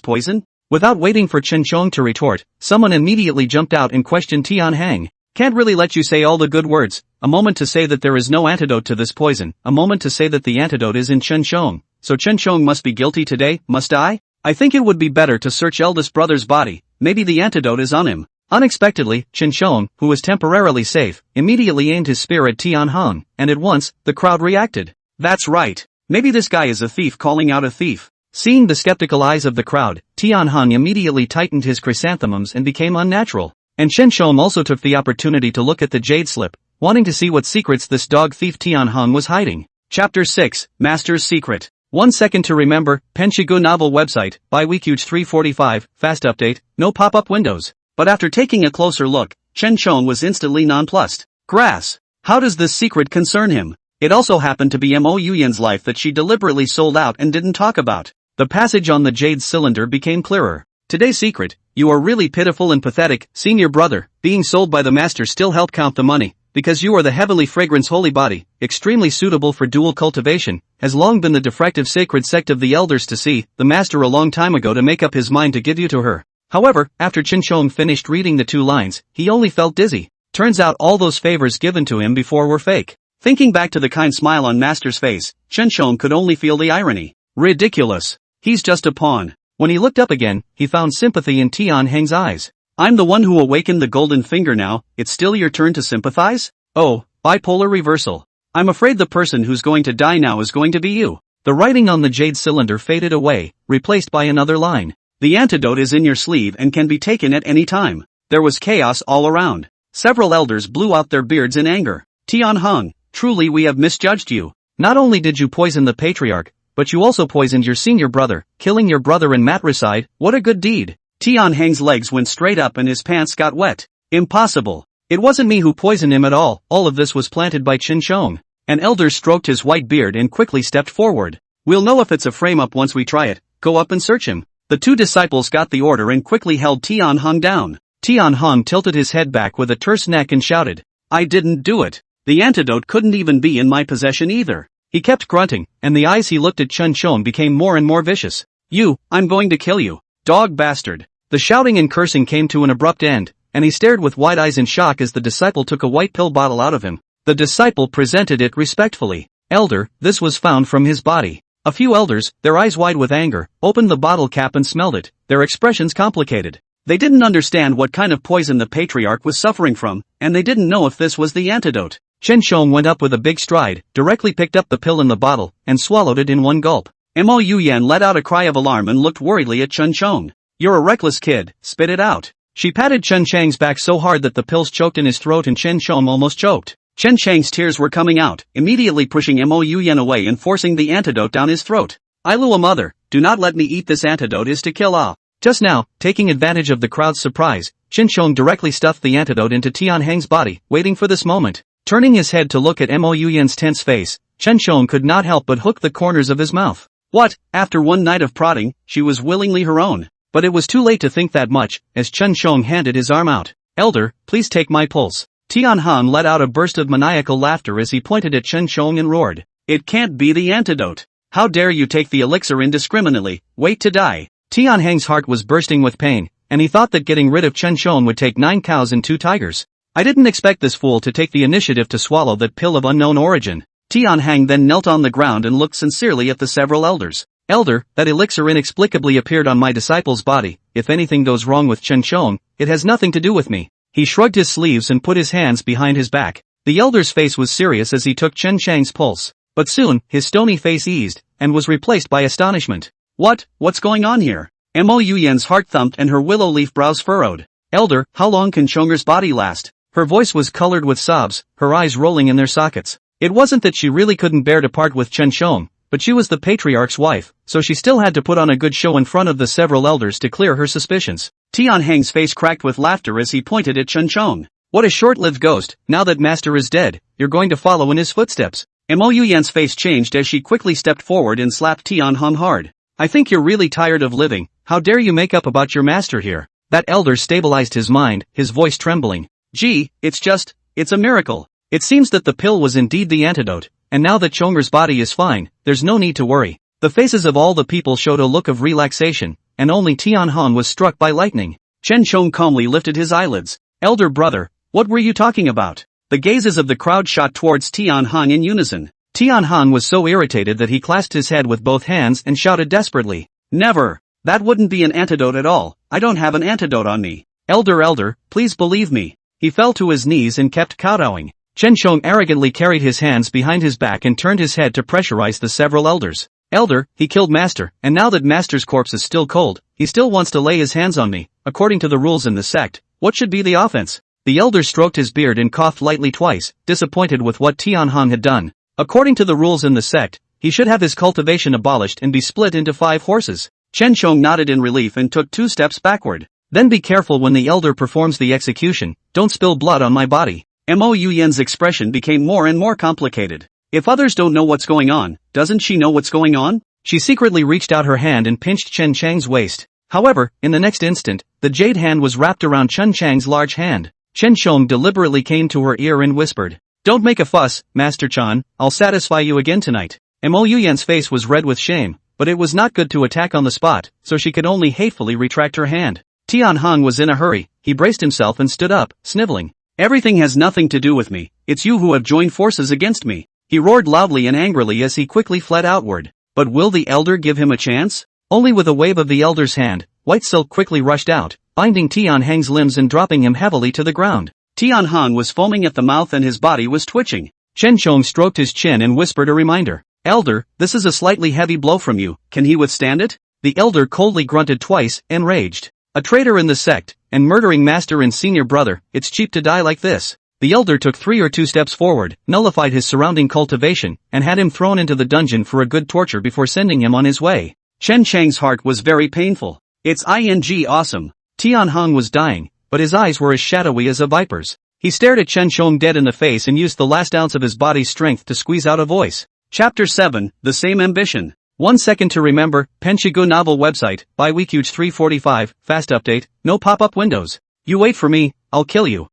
Speaker 2: poison? Without waiting for Chen Chong to retort, someone immediately jumped out and questioned Tian Heng. Can't really let you say all the good words. A moment to say that there is no antidote to this poison, a moment to say that the antidote is in Chen Chong. So Chen Chong must be guilty today, must I? I think it would be better to search eldest brother's body, maybe the antidote is on him. Unexpectedly, Chen Chong, who was temporarily safe, immediately aimed his spear at Tian Heng, and at once, the crowd reacted. That's right. Maybe this guy is a thief calling out a thief. Seeing the skeptical eyes of the crowd, Tian Heng immediately tightened his chrysanthemums and became unnatural. And Chen Chong also took the opportunity to look at the jade slip, wanting to see what secrets this dog thief Tian Heng was hiding. Chapter 6, Master's Secret. 1 second to remember, Penshigu novel website, by Weekuge 345, fast update, no pop-up windows. But after taking a closer look, Chen Chong was instantly nonplussed. Grass. How does this secret concern him? It also happened to be Mo Yuyan's life that she deliberately sold out and didn't talk about. The passage on the jade cylinder became clearer. Today's secret, you are really pitiful and pathetic, senior brother, being sold by the master still help count the money, because you are the heavenly fragrance holy body, extremely suitable for dual cultivation, has long been the diffractive sacred sect of the elders to see, the master a long time ago to make up his mind to give you to her. However, after Chen Chong finished reading the 2 lines, he only felt dizzy. Turns out all those favors given to him before were fake. Thinking back to the kind smile on Master's face, Chen Shong could only feel the irony. Ridiculous. He's just a pawn.
Speaker 1: When he looked up again, he found sympathy in Tian Heng's eyes.
Speaker 2: I'm the one who awakened the golden finger now, it's still your turn to sympathize? Oh, bipolar reversal. I'm afraid the person who's going to die now is going to be you.
Speaker 1: The writing on the jade cylinder faded away, replaced by another line.
Speaker 2: The antidote is in your sleeve and can be taken at any time. There was chaos all around. Several elders blew out their beards in anger. Tian Heng, truly we have misjudged you.
Speaker 1: Not only did you poison the patriarch, but you also poisoned your senior brother, killing your brother in matricide. What a good deed.
Speaker 2: Tian Heng's legs went straight up and his pants got wet. Impossible.
Speaker 1: It wasn't me who poisoned him at all of this was planted by Chen Shong.
Speaker 2: An elder stroked his white beard and quickly stepped forward. We'll know if it's a frame-up once we try it, go up and search him. The two disciples got the order and quickly held Tian Heng down.
Speaker 1: Tian Heng tilted his head back with a terse neck and shouted,
Speaker 2: I didn't do it. The antidote couldn't even be in my possession either.
Speaker 1: He kept grunting, and the eyes he looked at Chen Shong became more and more vicious.
Speaker 2: You, I'm going to kill you. Dog bastard.
Speaker 1: The shouting and cursing came to an abrupt end, and he stared with wide eyes in shock as the disciple took a white pill bottle out of him. The disciple presented it respectfully. Elder, this was found from his body. A few elders, their eyes wide with anger, opened the bottle cap and smelled it, their expressions complicated.
Speaker 2: They didn't understand what kind of poison the patriarch was suffering from, and they didn't know if this was the antidote.
Speaker 1: Chen Shong went up with a big stride, directly picked up the pill in the bottle, and swallowed it in one gulp.
Speaker 2: Mo Yuyan let out a cry of alarm and looked worriedly at Chen Shong. You're a reckless kid, spit it out.
Speaker 1: She patted Chen Chang's back so hard that the pills choked in his throat and Chen Shong almost choked.
Speaker 2: Chen Chang's tears were coming out, immediately pushing Mo Yuyan away and forcing the antidote down his throat. Ilua mother, do not let me eat this antidote is to kill ah.
Speaker 1: Just now, taking advantage of the crowd's surprise, Chen Shong directly stuffed the antidote into Tian Heng's body, waiting for this moment. Turning his head to look at Mo Yuyan's tense face, Chen Shong could not help but hook the corners of his mouth.
Speaker 2: What, after one night of prodding, she was willingly her own.
Speaker 1: But it was too late to think that much, as Chen Shong handed his arm out. Elder, please take my pulse. Tian Heng let out a burst of maniacal laughter as he pointed at Chen Shong and roared.
Speaker 2: It can't be the antidote. How dare you take the elixir indiscriminately, wait to die.
Speaker 1: Tian Heng's heart was bursting with pain, and he thought that getting rid of Chen Shong would take 9 cows and 2 tigers. I didn't expect this fool to take the initiative to swallow that pill of unknown origin.
Speaker 2: Tian Heng then knelt on the ground and looked sincerely at the several elders.
Speaker 1: Elder, that elixir inexplicably appeared on my disciple's body. If anything goes wrong with Chen Shong, it has nothing to do with me. He shrugged his sleeves and put his hands behind his back. The elder's face was serious as he took Chen Chang's pulse. But soon, his stony face eased, and was replaced by astonishment.
Speaker 2: What's going on here? Mo Yuyan's heart thumped and her willow leaf brows furrowed.
Speaker 1: Elder, how long can Chonger's body last? Her voice was colored with sobs, her eyes rolling in their sockets. It wasn't that she really couldn't bear to part with Chen Shong, but she was the patriarch's wife, so she still had to put on a good show in front of the several elders to clear her suspicions.
Speaker 2: Tian Heng's face cracked with laughter as he pointed at Chen Shong.
Speaker 1: What a short-lived ghost, now that master is dead, you're going to follow in his footsteps.
Speaker 2: Mo Yuyan's face changed as she quickly stepped forward and slapped Tian Heng hard.
Speaker 1: I think you're really tired of living, how dare you make up about your master here? That elder stabilized his mind, his voice trembling.
Speaker 2: Gee, it's a miracle.
Speaker 1: It seems that the pill was indeed the antidote, and now that Chonger's body is fine, there's no need to worry. The faces of all the people showed a look of relaxation, and only Tian Heng was struck by lightning.
Speaker 2: Chen Shong calmly lifted his eyelids. Elder brother, what were you talking about? The gazes of the crowd shot towards Tian Heng in unison.
Speaker 1: Tian Heng was so irritated that he clasped his head with both hands and shouted desperately.
Speaker 2: Never! That wouldn't be an antidote at all, I don't have an antidote on me.
Speaker 1: Elder, please believe me. He fell to his knees and kept kowtowing. Chen Shong arrogantly carried his hands behind his back and turned his head to pressurize the several elders. Elder, he killed Master, and now that Master's corpse is still cold, he still wants to lay his hands on me. According to the rules in the sect, what should be the offense? The elder stroked his beard and coughed lightly twice, disappointed with what Tian Heng had done. According to the rules in the sect, he should have his cultivation abolished and be split into 5 horses.
Speaker 2: Chen Shong nodded in relief and took 2 steps backward.
Speaker 1: Then be careful when the elder performs the execution, don't spill blood on my body.
Speaker 2: Mo Yuyan's expression became more and more complicated. If others don't know what's going on, doesn't she know what's going on?
Speaker 1: She secretly reached out her hand and pinched Chen Chang's waist. However, in the next instant, the jade hand was wrapped around Chen Chang's large hand. Chen Shong deliberately came to her ear and whispered, "Don't make a fuss, Master Chan, I'll satisfy you again tonight." Mo Yuyan's face was red with shame, but it was not good to attack on the spot, so she could only hatefully retract her hand. Tian Heng was in a hurry, he braced himself and stood up, sniveling.
Speaker 2: Everything has nothing to do with me, it's you who have joined forces against me. He roared loudly and angrily as he quickly fled outward. But will the elder give him a chance? Only with a wave of the elder's hand, White Silk quickly rushed out, binding Tian Heng's limbs and dropping him heavily to the ground. Tian Heng was foaming at the mouth and his body was twitching. Chen Chong stroked his chin and whispered a reminder. Elder, this is a slightly heavy blow from you, can he withstand it? The elder coldly grunted twice, enraged. A traitor in the sect, and murdering master and senior brother, it's cheap to die like this. The elder took 3 or 2 steps forward, nullified his surrounding cultivation, and had him thrown into the dungeon for a good torture before sending him on his way. Chen Chang's heart was very painful. It's awesome. Tian Heng was dying, but his eyes were as shadowy as a viper's. He stared at Chen Chong dead in the face and used the last ounce of his body's strength to squeeze out a voice. Chapter 7, The Same Ambition. 1 second to remember, Penshigu novel website, by Weekuge 345, fast update, no pop-up windows. You wait for me, I'll kill you.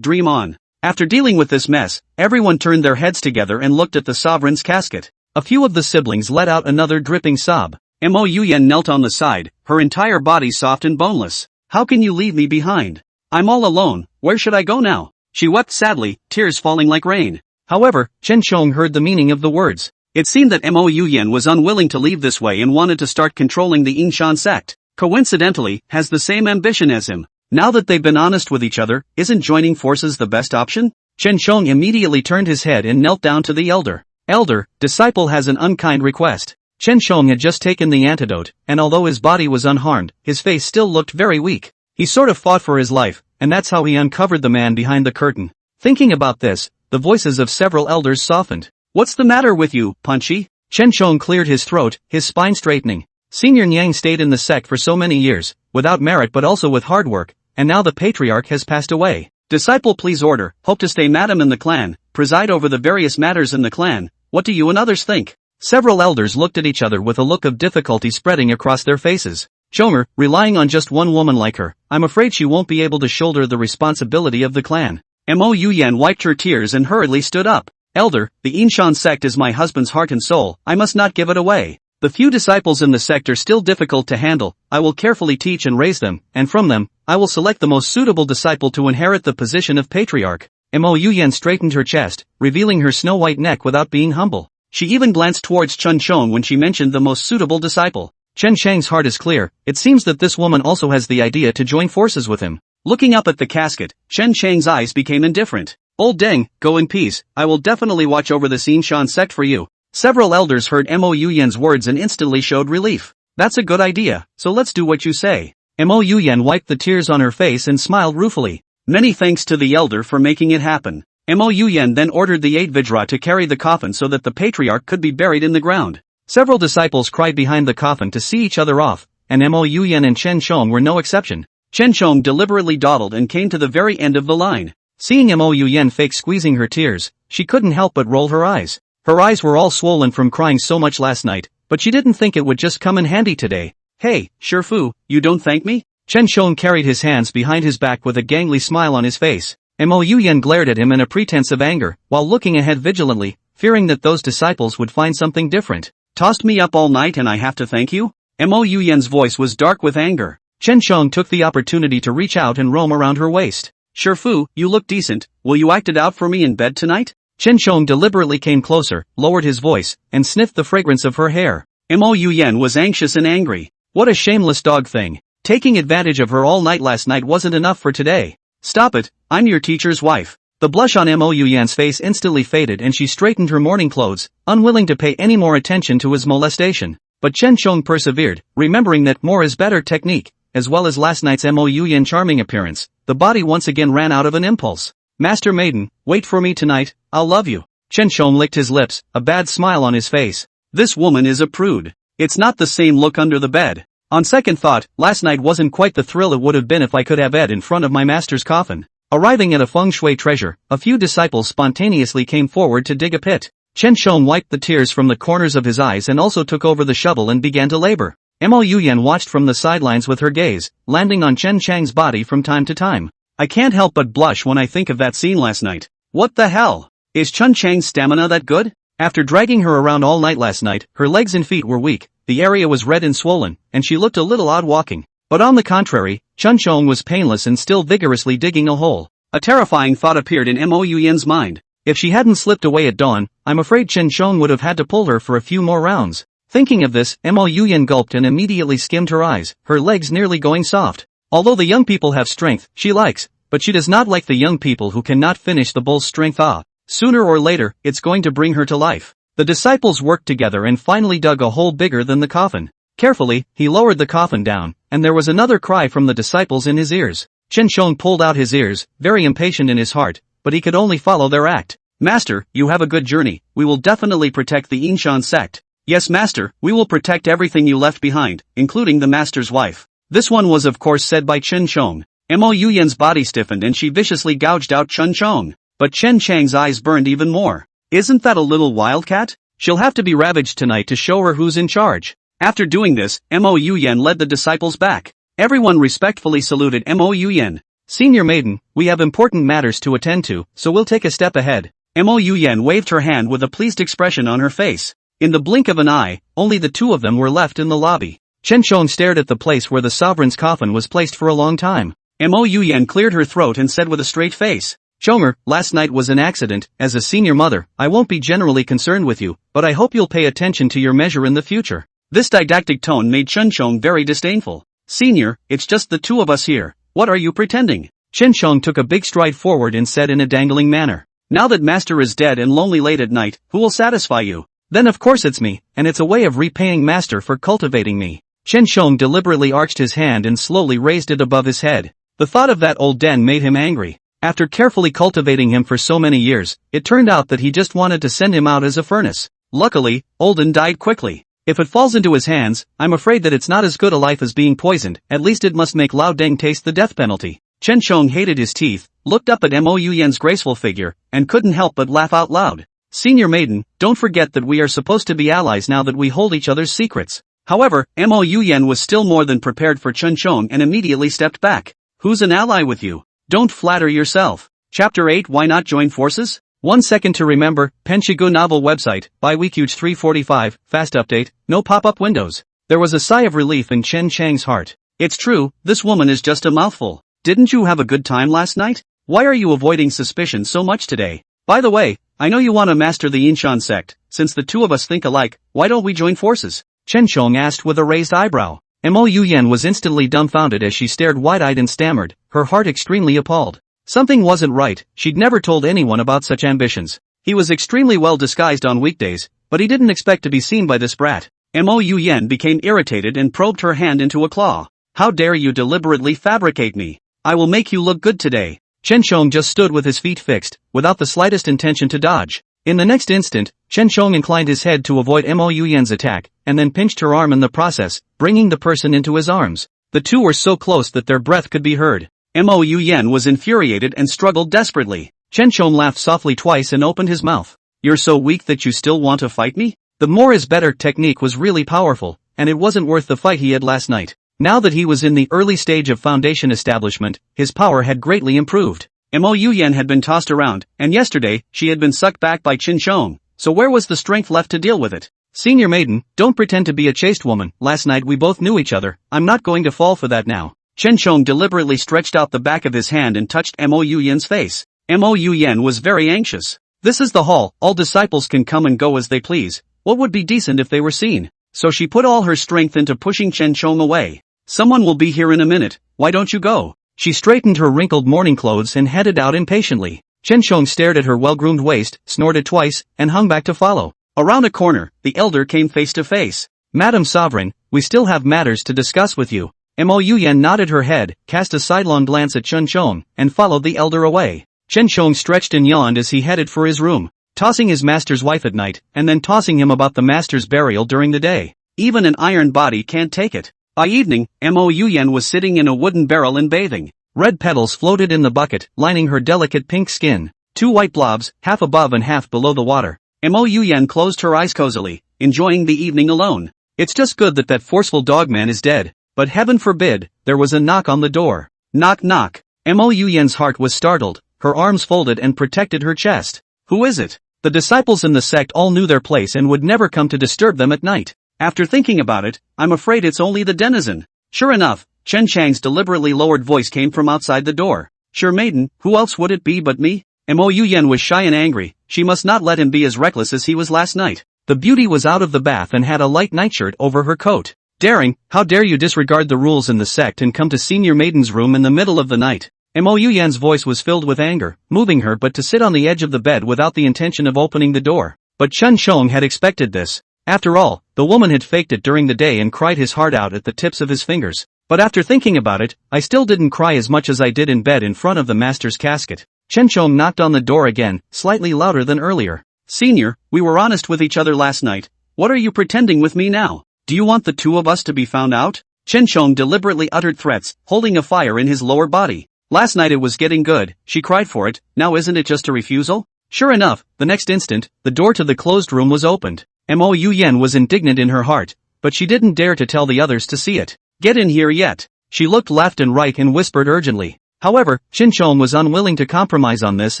Speaker 2: Dream on. After dealing with this mess, everyone turned their heads together and looked at the sovereign's casket. A few of the siblings let out another dripping sob. Mo Yuyan knelt on the side, her entire body soft and boneless. How can you leave me behind? I'm all alone, where should I go now? She wept sadly, tears falling like rain. However, Chen Chong heard the meaning of the words. It seemed that Mo Yuyan was unwilling to leave this way and wanted to start controlling the Yingshan sect. Coincidentally, has the same ambition as him. Now that they've been honest with each other, isn't joining forces the best option? Chen Chong immediately turned his head and knelt down to the elder. Elder, disciple has an unkind request. Chen Chong had just taken the antidote, and although his body was unharmed, his face still looked very weak. He sort of fought for his life, and that's how he uncovered the man behind the curtain. Thinking about this, the voices of several elders softened. What's the matter with you, Punchy? Chen Chong cleared his throat, his spine straightening. Senior Nyang stayed in the sect for so many years, without merit but also with hard work, and now the patriarch has passed away. Disciple please order, hope to stay madam in the clan, preside over the various matters in the clan. What do you and others think? Several elders looked at each other with a look of difficulty spreading across their faces. Chonger, relying on just one woman like her, I'm afraid she won't be able to shoulder the responsibility of the clan. Mo Yuyan wiped her tears and hurriedly stood up. Elder, the Yingshan sect is my husband's heart and soul, I must not give it away. The few disciples in the sect are still difficult to handle, I will carefully teach and raise them, and from them, I will select the most suitable disciple to inherit the position of patriarch. Mo Yuyan straightened her chest, revealing her snow-white neck without being humble. She even glanced towards Chen Chong when she mentioned the most suitable disciple. Chen Chang's heart is clear, it seems that this woman also has the idea to join forces with him. Looking up at the casket, Chen Chang's eyes became indifferent. Old Deng, go in peace, I will definitely watch over the Yingshan sect for you. Several elders heard Mo Yuyan's words and instantly showed relief. That's a good idea, so let's do what you say. Mo Yuyan wiped the tears on her face and smiled ruefully. Many thanks to the elder for making it happen. Mo Yuyan then ordered the 8 Vajra to carry the coffin so that the patriarch could be buried in the ground. Several disciples cried behind the coffin to see each other off, and Mo Yuyan and Chen Chong were no exception. Chen Chong deliberately dawdled and came to the very end of the line. Seeing Mo Yuyan fake squeezing her tears, she couldn't help but roll her eyes. Her eyes were all swollen from crying so much last night, but she didn't think it would just come in handy today. Hey, Shifu, you don't thank me? Chen Chong carried his hands behind his back with a gangly smile on his face. Mo Yuyan glared at him in a pretense of anger, while looking ahead vigilantly, fearing that those disciples would find something different. Tossed me up all night and I have to thank you? Mo Yuyan's voice was dark with anger. Chen Chong took the opportunity to reach out and roam around her waist. Shifu, you look decent, will you act it out for me in bed tonight? Chen Chong deliberately came closer, lowered his voice, and sniffed the fragrance of her hair. Mo Yuyan was anxious and angry. What a shameless dog thing. Taking advantage of her all night last night wasn't enough for today. Stop it, I'm your teacher's wife. The blush on Mo Yuyan's face instantly faded and she straightened her morning clothes, unwilling to pay any more attention to his molestation. But Chen Chong persevered, remembering that more is better technique, as well as last night's Mo Yuyan charming appearance. The body once again ran out of an impulse. Master Maiden, wait for me tonight, I'll love you. Chen Chong licked his lips, a bad smile on his face. This woman is a prude. It's not the same look under the bed. On second thought, last night wasn't quite the thrill it would have been if I could have Ed in front of my master's coffin. Arriving at a feng shui treasure, a few disciples spontaneously came forward to dig a pit. Chen Chong wiped the tears from the corners of his eyes and also took over the shovel and began to labor. Mo Yuyan watched from the sidelines with her gaze, landing on Chen Chang's body from time to time. I can't help but blush when I think of that scene last night. What the hell? Is Chen Chang's stamina that good? After dragging her around all night last night, her legs and feet were weak, the area was red and swollen, and she looked a little odd walking. But on the contrary, Chen Chong was painless and still vigorously digging a hole. A terrifying thought appeared in Mo Yuyan's mind. If she hadn't slipped away at dawn, I'm afraid Chen Shong would have had to pull her for a few more rounds. Thinking of this, Mo Yuyan gulped and immediately skimmed her eyes, her legs nearly going soft. Although the young people have strength, she likes, but she does not like the young people who cannot finish the bull's strength. Sooner or later, it's going to bring her to life. The disciples worked together and finally dug a hole bigger than the coffin. Carefully, he lowered the coffin down, and there was another cry from the disciples in his ears. Chen Shong pulled out his ears, very impatient in his heart, but he could only follow their act. Master, you have a good journey, we will definitely protect the Inshan sect. Yes master, we will protect everything you left behind, including the master's wife. This one was of course said by Chen Shong. Mo Yuyan's body stiffened and she viciously gouged out Chen Shong. But Chen Chang's eyes burned even more. Isn't that a little wildcat? She'll have to be ravaged tonight to show her who's in charge. After doing this, Mo Yuyan led the disciples back. Everyone respectfully saluted Mo Yuyan. Senior maiden, we have important matters to attend to, so we'll take a step ahead. Mo Yuyan waved her hand with a pleased expression on her face. In the blink of an eye, only the two of them were left in the lobby. Chen Shong stared at the place where the sovereign's coffin was placed for a long time. Mo Yuyan cleared her throat and said with a straight face, Chonger, last night was an accident. As a senior mother, I won't be generally concerned with you, but I hope you'll pay attention to your measure in the future. This didactic tone made Chen Shong very disdainful. Senior, it's just the two of us here. What are you pretending? Chen Shong took a big stride forward and said in a dangling manner. Now that master is dead and lonely late at night, who will satisfy you? Then of course it's me, and it's a way of repaying master for cultivating me. Chen Shong deliberately arched his hand and slowly raised it above his head. The thought of that old den made him angry. After carefully cultivating him for so many years, it turned out that he just wanted to send him out as a furnace. Luckily, Olden died quickly. If it falls into his hands, I'm afraid that it's not as good a life as being poisoned, at least it must make Lao Deng taste the death penalty. Chen Shong hated his teeth, looked up at Mo Yuyan's graceful figure, and couldn't help but laugh out loud. Senior maiden, don't forget that we are supposed to be allies now that we hold each other's secrets. However, Mo Yuyan was still more than prepared for Chen Shong and immediately stepped back. Who's an ally with you? Don't flatter yourself. Chapter 8 Why not join forces? 1 second to remember, Penshigu novel website, by Weekuge 345, fast update, no pop-up windows. There was a sigh of relief in Chen Chang's heart. It's true, this woman is just a mouthful. Didn't you have a good time last night? Why are you avoiding suspicion so much today? By the way, I know you want to master the Inshan sect. Since the two of us think alike, why don't we join forces? Chen Shong asked with a raised eyebrow. Mo Yuyan was instantly dumbfounded as she stared wide-eyed and stammered, her heart extremely appalled. Something wasn't right, she'd never told anyone about such ambitions. He was extremely well disguised on weekdays, but he didn't expect to be seen by this brat. Mo Yuyan became irritated and probed her hand into a claw. How dare you deliberately fabricate me? I will make you look good today. Chen Shong just stood with his feet fixed, without the slightest intention to dodge. In the next instant, Chen Shong inclined his head to avoid Mo Yuyan's attack, and then pinched her arm in the process, bringing the person into his arms. The two were so close that their breath could be heard. Mo Yuyan was infuriated and struggled desperately. Chen Shong laughed softly twice and opened his mouth. You're so weak that you still want to fight me? The more is better technique was really powerful, and it wasn't worth the fight he had last night. Now that he was in the early stage of foundation establishment, his power had greatly improved. Mo Yuyan had been tossed around, and yesterday, she had been sucked back by Chen Shong, so where was the strength left to deal with it? Senior maiden, don't pretend to be a chaste woman, last night we both knew each other, I'm not going to fall for that now. Chen Shong deliberately stretched out the back of his hand and touched Mo Yuyan's face. Mo Yuyan was very anxious. This is the hall, all disciples can come and go as they please, what would be decent if they were seen? So she put all her strength into pushing Chen Shong away. Someone will be here in a minute, why don't you go? She straightened her wrinkled morning clothes and headed out impatiently. Chen Shong stared at her well-groomed waist, snorted twice, and hung back to follow. Around a corner, the elder came face to face. Madam Sovereign, we still have matters to discuss with you. Mo Yuyan nodded her head, cast a sidelong glance at Chen Shong, and followed the elder away. Chen Shong stretched and yawned as he headed for his room, tossing his master's wife at night, and then tossing him about the master's burial during the day. Even an iron body can't take it. By evening, Mo Yuyan was sitting in a wooden barrel and bathing. Red petals floated in the bucket, lining her delicate pink skin. Two white blobs, half above and half below the water. Mo Yuyan closed her eyes cozily, enjoying the evening alone. It's just good that that forceful dogman is dead. But heaven forbid, there was a knock on the door. Knock knock. Mo Yuyan's heart was startled, her arms folded and protected her chest. Who is it? The disciples in the sect all knew their place and would never come to disturb them at night. After thinking about it, I'm afraid it's only the denizen. Sure enough, Chen Chang's deliberately lowered voice came from outside the door. Sure maiden, who else would it be but me? Mo Yuyan was shy and angry, she must not let him be as reckless as he was last night. The beauty was out of the bath and had a light nightshirt over her coat. Daring, how dare you disregard the rules in the sect and come to senior maiden's room in the middle of the night? Mo Yuyan's voice was filled with anger, moving her but to sit on the edge of the bed without the intention of opening the door. But Chen Shong had expected this. After all, the woman had faked it during the day and cried his heart out at the tips of his fingers. But after thinking about it, I still didn't cry as much as I did in bed in front of the master's casket. Chen Shong knocked on the door again, slightly louder than earlier. Senior, we were honest with each other last night. What are you pretending with me now? Do you want the two of us to be found out? Chen Shong deliberately uttered threats, holding a fire in his lower body. Last night it was getting good, she cried for it, now isn't it just a refusal? Sure enough, the next instant, the door to the closed room was opened. Mo Yuyan was indignant in her heart, but she didn't dare to tell the others to see it. Get in here yet. She looked left and right and whispered urgently. However, Chen Shong was unwilling to compromise on this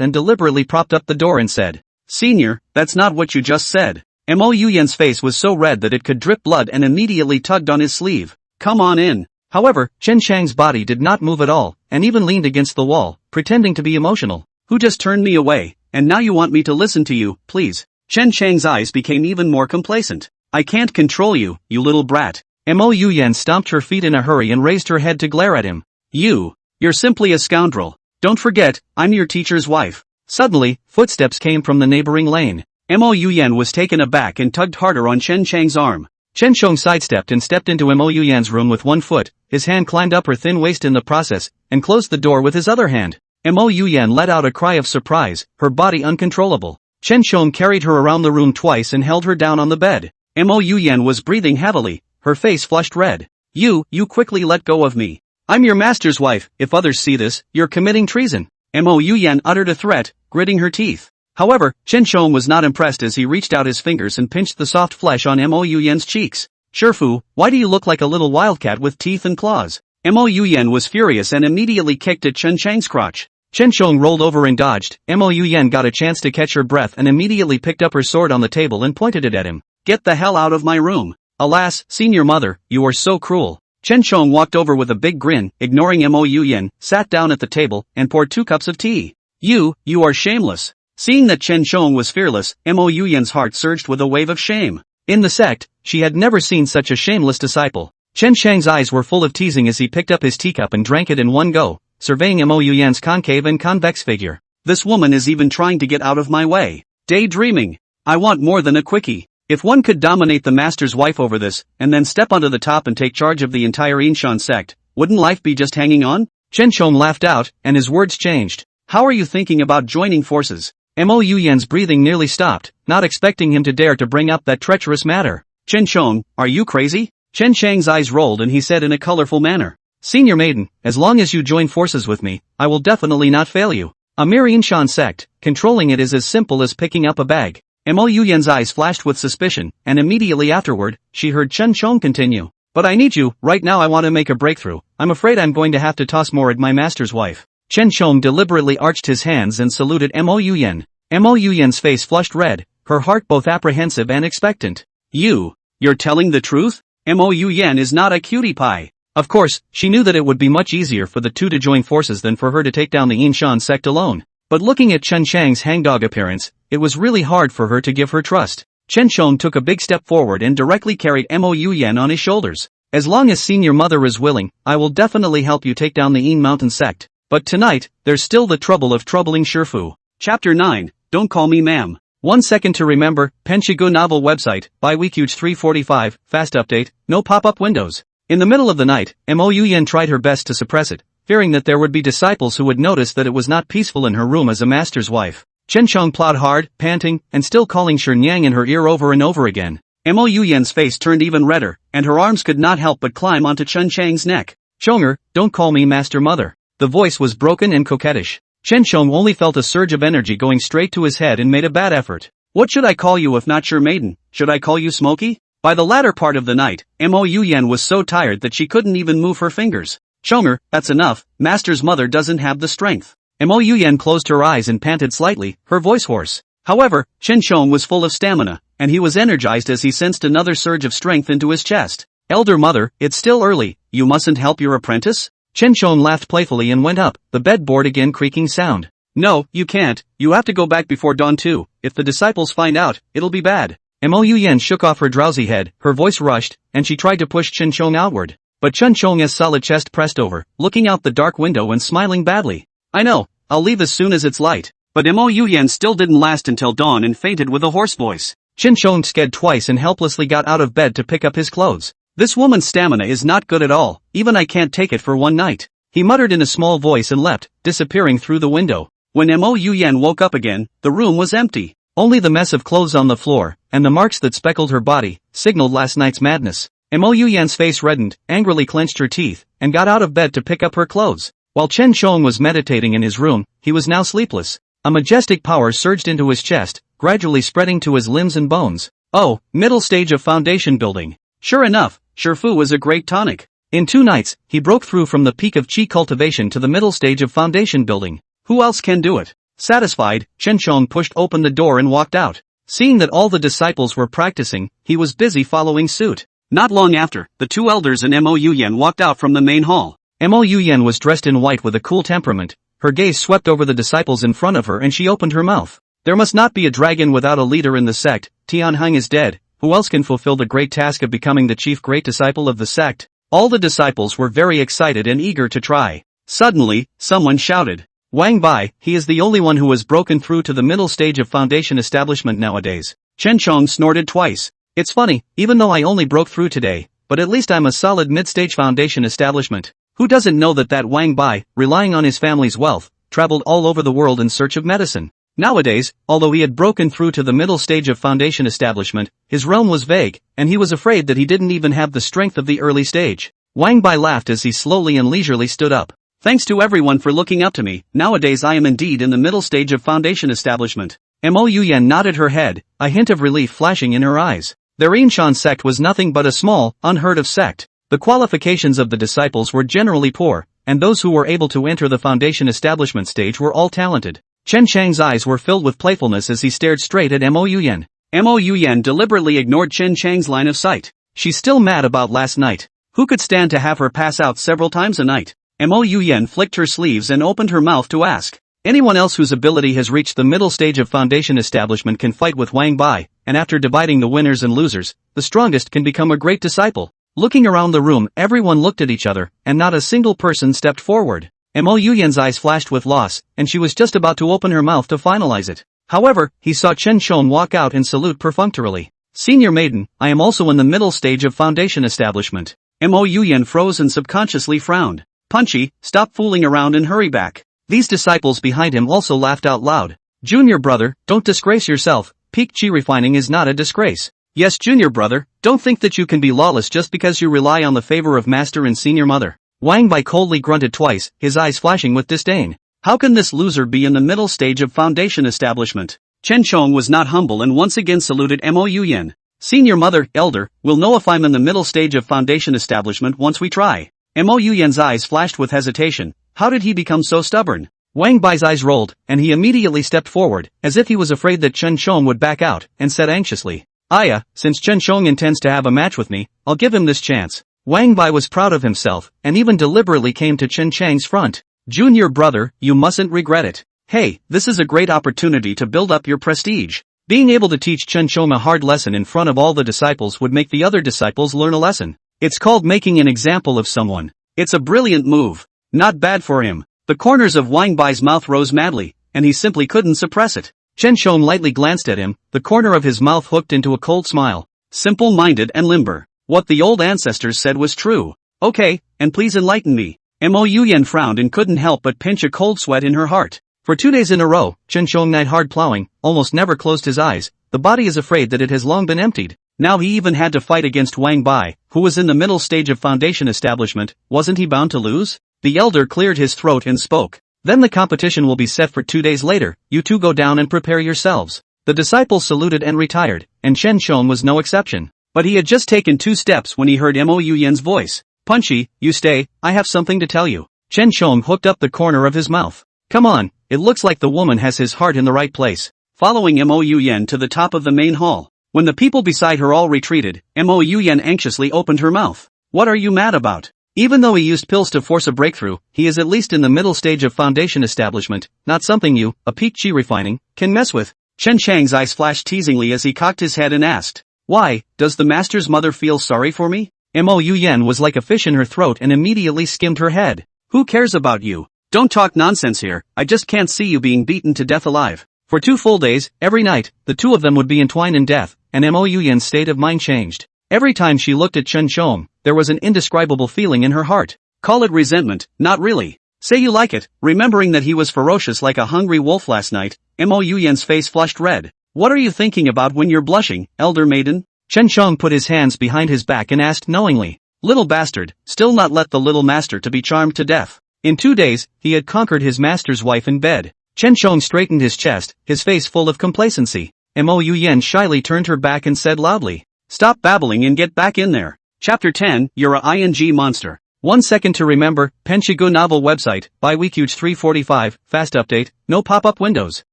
Speaker 2: and deliberately propped up the door and said, Senior, that's not what you just said. Mo Yuyan's face was so red that it could drip blood and immediately tugged on his sleeve. Come on in. However, Chen Chang's body did not move at all, and even leaned against the wall, pretending to be emotional. Who just turned me away, and now you want me to listen to you, please? Chen Chang's eyes became even more complacent. I can't control you, you little brat. Mo Yuyan stomped her feet in a hurry and raised her head to glare at him. You're simply a scoundrel. Don't forget, I'm your teacher's wife. Suddenly, footsteps came from the neighboring lane. Mo Yuyan was taken aback and tugged harder on Chen Chang's arm. Chen Shong sidestepped and stepped into Mo Yuyan's room with one foot, his hand climbed up her thin waist in the process, and closed the door with his other hand. Mo Yuyan let out a cry of surprise, her body uncontrollable. Chen Shong carried her around the room twice and held her down on the bed. Mo Yuyan was breathing heavily, her face flushed red. You quickly let go of me. I'm your master's wife, if others see this, you're committing treason. Mo Yuyan uttered a threat, gritting her teeth. However, Chen Shong was not impressed as he reached out his fingers and pinched the soft flesh on Mo Yuyan's cheeks. Shifu, why do you look like a little wildcat with teeth and claws? Mo Yuyan was furious and immediately kicked at Chen Chang's crotch. Chen Shong rolled over and dodged. Mo Yuyan got a chance to catch her breath and immediately picked up her sword on the table and pointed it at him. Get the hell out of my room. Alas, senior mother, you are so cruel. Chen Shong walked over with a big grin, ignoring Mo Yuyan, sat down at the table, and poured 2 cups of tea. You are shameless. Seeing that Chen Shong was fearless, Mo Yuyan's heart surged with a wave of shame. In the sect, she had never seen such a shameless disciple. Chen Chang's eyes were full of teasing as he picked up his teacup and drank it in one go, surveying Mo Yuyan's concave and convex figure. This woman is even trying to get out of my way. Daydreaming. I want more than a quickie. If one could dominate the master's wife over this, and then step onto the top and take charge of the entire Inshan sect, wouldn't life be just hanging on? Chen Shong laughed out, and his words changed. How are you thinking about joining forces? Mo Yuyan's breathing nearly stopped, not expecting him to dare to bring up that treacherous matter. Chen Shong, are you crazy? Chen Chang's eyes rolled and he said in a colorful manner. Senior maiden, as long as you join forces with me, I will definitely not fail you. A mere Inshan sect, controlling it is as simple as picking up a bag. Mo Yuyan's eyes flashed with suspicion, and immediately afterward, she heard Chen Shong continue. But I need you, right now I want to make a breakthrough. I'm afraid I'm going to have to toss more at my master's wife. Chen Shong deliberately arched his hands and saluted Mo Yuyan. Mo Yuyan's face flushed red, her heart both apprehensive and expectant. You're telling the truth? Mo Yuyan is not a cutie pie. Of course, she knew that it would be much easier for the two to join forces than for her to take down the Inshan sect alone. But looking at Chen Chang's hangdog appearance, it was really hard for her to give her trust. Chen Shong took a big step forward and directly carried Mo Yuyan on his shoulders. As long as senior mother is willing, I will definitely help you take down the Yin Mountain sect. But tonight, there's still the trouble of troubling Shifu. Chapter 9, Don't Call Me Ma'am. 1 second to remember, Penshigu novel website, by Weekuge 345, fast update, no pop-up windows. In the middle of the night, Mo Yuyan tried her best to suppress it, fearing that there would be disciples who would notice that it was not peaceful in her room as a master's wife. Chen Shong plowed hard, panting, and still calling Shi Nyang in her ear over and over again. Mo Yuyan's face turned even redder, and her arms could not help but climb onto Chen Chang's neck. Chonger, don't call me master mother. The voice was broken and coquettish. Chen Shong only felt a surge of energy going straight to his head and made a bad effort. What should I call you if not your maiden? Should I call you Smokey? By the latter part of the night, Mo Yuyan was so tired that she couldn't even move her fingers. Chonger, that's enough, master's mother doesn't have the strength. Mo Yuyan closed her eyes and panted slightly, her voice hoarse. However, Chen Shong was full of stamina, and he was energized as he sensed another surge of strength into his chest. Elder mother, it's still early, you mustn't help your apprentice?
Speaker 1: Chen Shong laughed playfully and went up, the bed board again creaking sound.
Speaker 2: No, you can't, you have to go back before dawn too. If the disciples find out, it'll be bad.
Speaker 1: Mo Yuyan shook off her drowsy head, her voice rushed, and she tried to push Chen Shong outward. But Chen Shong's solid chest pressed over, looking out the dark window and smiling badly.
Speaker 2: I know, I'll leave as soon as it's light. But Mo Yuyan still didn't last until dawn and fainted with a hoarse voice.
Speaker 1: Chen Shong sked twice and helplessly got out of bed to pick up his clothes.
Speaker 2: This woman's stamina is not good at all, even I can't take it for one night.
Speaker 1: He muttered in a small voice and leapt, disappearing through the window.
Speaker 2: When Mo Yuyan woke up again, the room was empty.
Speaker 1: Only the mess of clothes on the floor, and the marks that speckled her body, signaled last night's madness. Mo Yuyan's face reddened, angrily clenched her teeth, and got out of bed to pick up her clothes. While Chen Shong was meditating in his room, he was now sleepless. A majestic power surged into his chest, gradually spreading to his limbs and bones.
Speaker 2: Oh, middle stage of foundation building. Sure enough, Shifu is a great tonic.
Speaker 1: In 2 nights, he broke through from the peak of qi cultivation to the middle stage of foundation building.
Speaker 2: Who else can do it?
Speaker 1: Satisfied, Chen Shong pushed open the door and walked out. Seeing that all the disciples were practicing, he was busy following suit.
Speaker 2: Not long after, the 2 elders and Mo Yuyan walked out from the main hall.
Speaker 1: Mo Yuyan was dressed in white with a cool temperament. Her gaze swept over the disciples in front of her and she opened her mouth. There must not be a dragon without a leader in the sect. Tian Heng is dead. Who else can fulfill the great task of becoming the chief great disciple of the sect? All the disciples were very excited and eager to try.
Speaker 2: Suddenly, someone shouted.
Speaker 1: Wang Bai, he is the only one who has broken through to the middle stage of foundation establishment nowadays.
Speaker 2: Chen Shong snorted twice.
Speaker 1: It's funny, even though I only broke through today, but at least I'm a solid mid-stage foundation establishment. Who doesn't know that Wang Bai, relying on his family's wealth, traveled all over the world in search of medicine? Nowadays, although he had broken through to the middle stage of foundation establishment, his realm was vague, and he was afraid that he didn't even have the strength of the early stage. Wang Bai laughed as he slowly and leisurely stood up.
Speaker 2: Thanks to everyone for looking up to me, nowadays I am indeed in the middle stage of foundation establishment.
Speaker 1: Mo Yuyan nodded her head, a hint of relief flashing in her eyes. The Rinshan sect was nothing but a small, unheard of sect. The qualifications of the disciples were generally poor, and those who were able to enter the foundation establishment stage were all talented. Chen Chang's eyes were filled with playfulness as he stared straight at Mo Yuyan.
Speaker 2: Mo Yuyan deliberately ignored Chen Chang's line of sight.
Speaker 1: She's still mad about last night.
Speaker 2: Who could stand to have her pass out several times a night? Mo Yuyan flicked her sleeves and opened her mouth to ask.
Speaker 1: Anyone else whose ability has reached the middle stage of foundation establishment can fight with Wang Bai, and after dividing the winners and losers, the strongest can become a great disciple. Looking around the room, everyone looked at each other, and not a single person stepped forward. Mo Yuyan's eyes flashed with loss, and she was just about to open her mouth to finalize it. However, he saw Chen Shong walk out and salute perfunctorily. Senior maiden, I am also in the middle stage of foundation establishment.
Speaker 2: Mo Yuyan froze and subconsciously frowned. Punchy, stop fooling around and hurry back.
Speaker 1: These disciples behind him also laughed out loud. Junior brother, don't disgrace yourself. Peak chi refining is not a disgrace.
Speaker 2: Yes, junior brother, don't think that you can be lawless just because you rely on the favor of master and senior mother.
Speaker 1: Wang Bai coldly grunted twice, his eyes flashing with disdain.
Speaker 2: How can this loser be in the middle stage of foundation establishment? Chen Shong was not humble and once again saluted Mo Yuyan. Senior mother, elder, will know if I'm in the middle stage of foundation establishment once we try. Mo Yuyan's eyes flashed with hesitation. How did he become so stubborn?
Speaker 1: Wang Bai's eyes rolled, and he immediately stepped forward, as if he was afraid that Chen Shong would back out, and said anxiously. Aya, since Chen Shong intends to have a match with me, I'll give him this chance. Wang Bai was proud of himself, and even deliberately came to Chen Chang's front. Junior brother, you mustn't regret it. Hey, this is a great opportunity to build up your prestige. Being able to teach Chen Shong a hard lesson in front of all the disciples would make the other disciples learn a lesson. It's called making an example of someone.
Speaker 2: It's a brilliant move. Not bad for him. The corners of Wang Bai's mouth rose madly, and he simply couldn't suppress it.
Speaker 1: Chen Shong lightly glanced at him, the corner of his mouth hooked into a cold smile.
Speaker 2: Simple-minded and limber. What the old ancestors said was true. Okay, and please enlighten me. Mo Yuyan frowned and couldn't help but pinch a cold sweat in her heart.
Speaker 1: For 2 days in a row, Chen Shong night hard plowing, almost never closed his eyes. The body is afraid that it has long been emptied. Now he even had to fight against Wang Bai, who was in the middle stage of foundation establishment. Wasn't he bound to lose? The elder cleared his throat and spoke. Then the competition will be set for 2 days later. You two go down and prepare yourselves. The disciples saluted and retired, and Chen Shong was no exception.
Speaker 2: But he had just taken 2 steps when he heard Mo Yuyan's voice. Punchy, you stay, I have something to tell you.
Speaker 1: Chen Shong hooked up the corner of his mouth. Come on, it looks like the woman has his heart in the right place.
Speaker 2: Following Mo Yuyan to the top of the main hall. When the people beside her all retreated, Mo Yuyan anxiously opened her mouth. What are you mad about? Even though he used pills to force a breakthrough, he is at least in the middle stage of foundation establishment, not something you, a peak chi refining, can mess with. Chen Chang's eyes flashed teasingly as he cocked his head and asked, "Why, does the master's mother feel sorry for me?" Mo Yen was like a fish in her throat and immediately skimmed her head. "Who cares about you? Don't talk nonsense here, I just can't see you being beaten to death alive." For 2 full days, every night, the two of them would be entwined in death, and Mo Yen's state of mind changed. Every time she looked at Chen Chong, there was an indescribable feeling in her heart. Call it resentment, not really. Say you like it, remembering that he was ferocious like a hungry wolf last night. Mo Yen's face flushed red. "What are you thinking about when you're blushing, elder maiden?" Chen Chong put his hands behind his back and asked knowingly. Little bastard, still not let the little master to be charmed to death. In 2 days, he had conquered his master's wife in bed. Chen Chong straightened his chest, his face full of complacency. Mo Yen shyly turned her back and said loudly, "Stop babbling and get back in there." Chapter 10, You're a ing monster. 1 second to remember, Penshigu novel website, by Weekuge 345, fast update, no pop-up windows.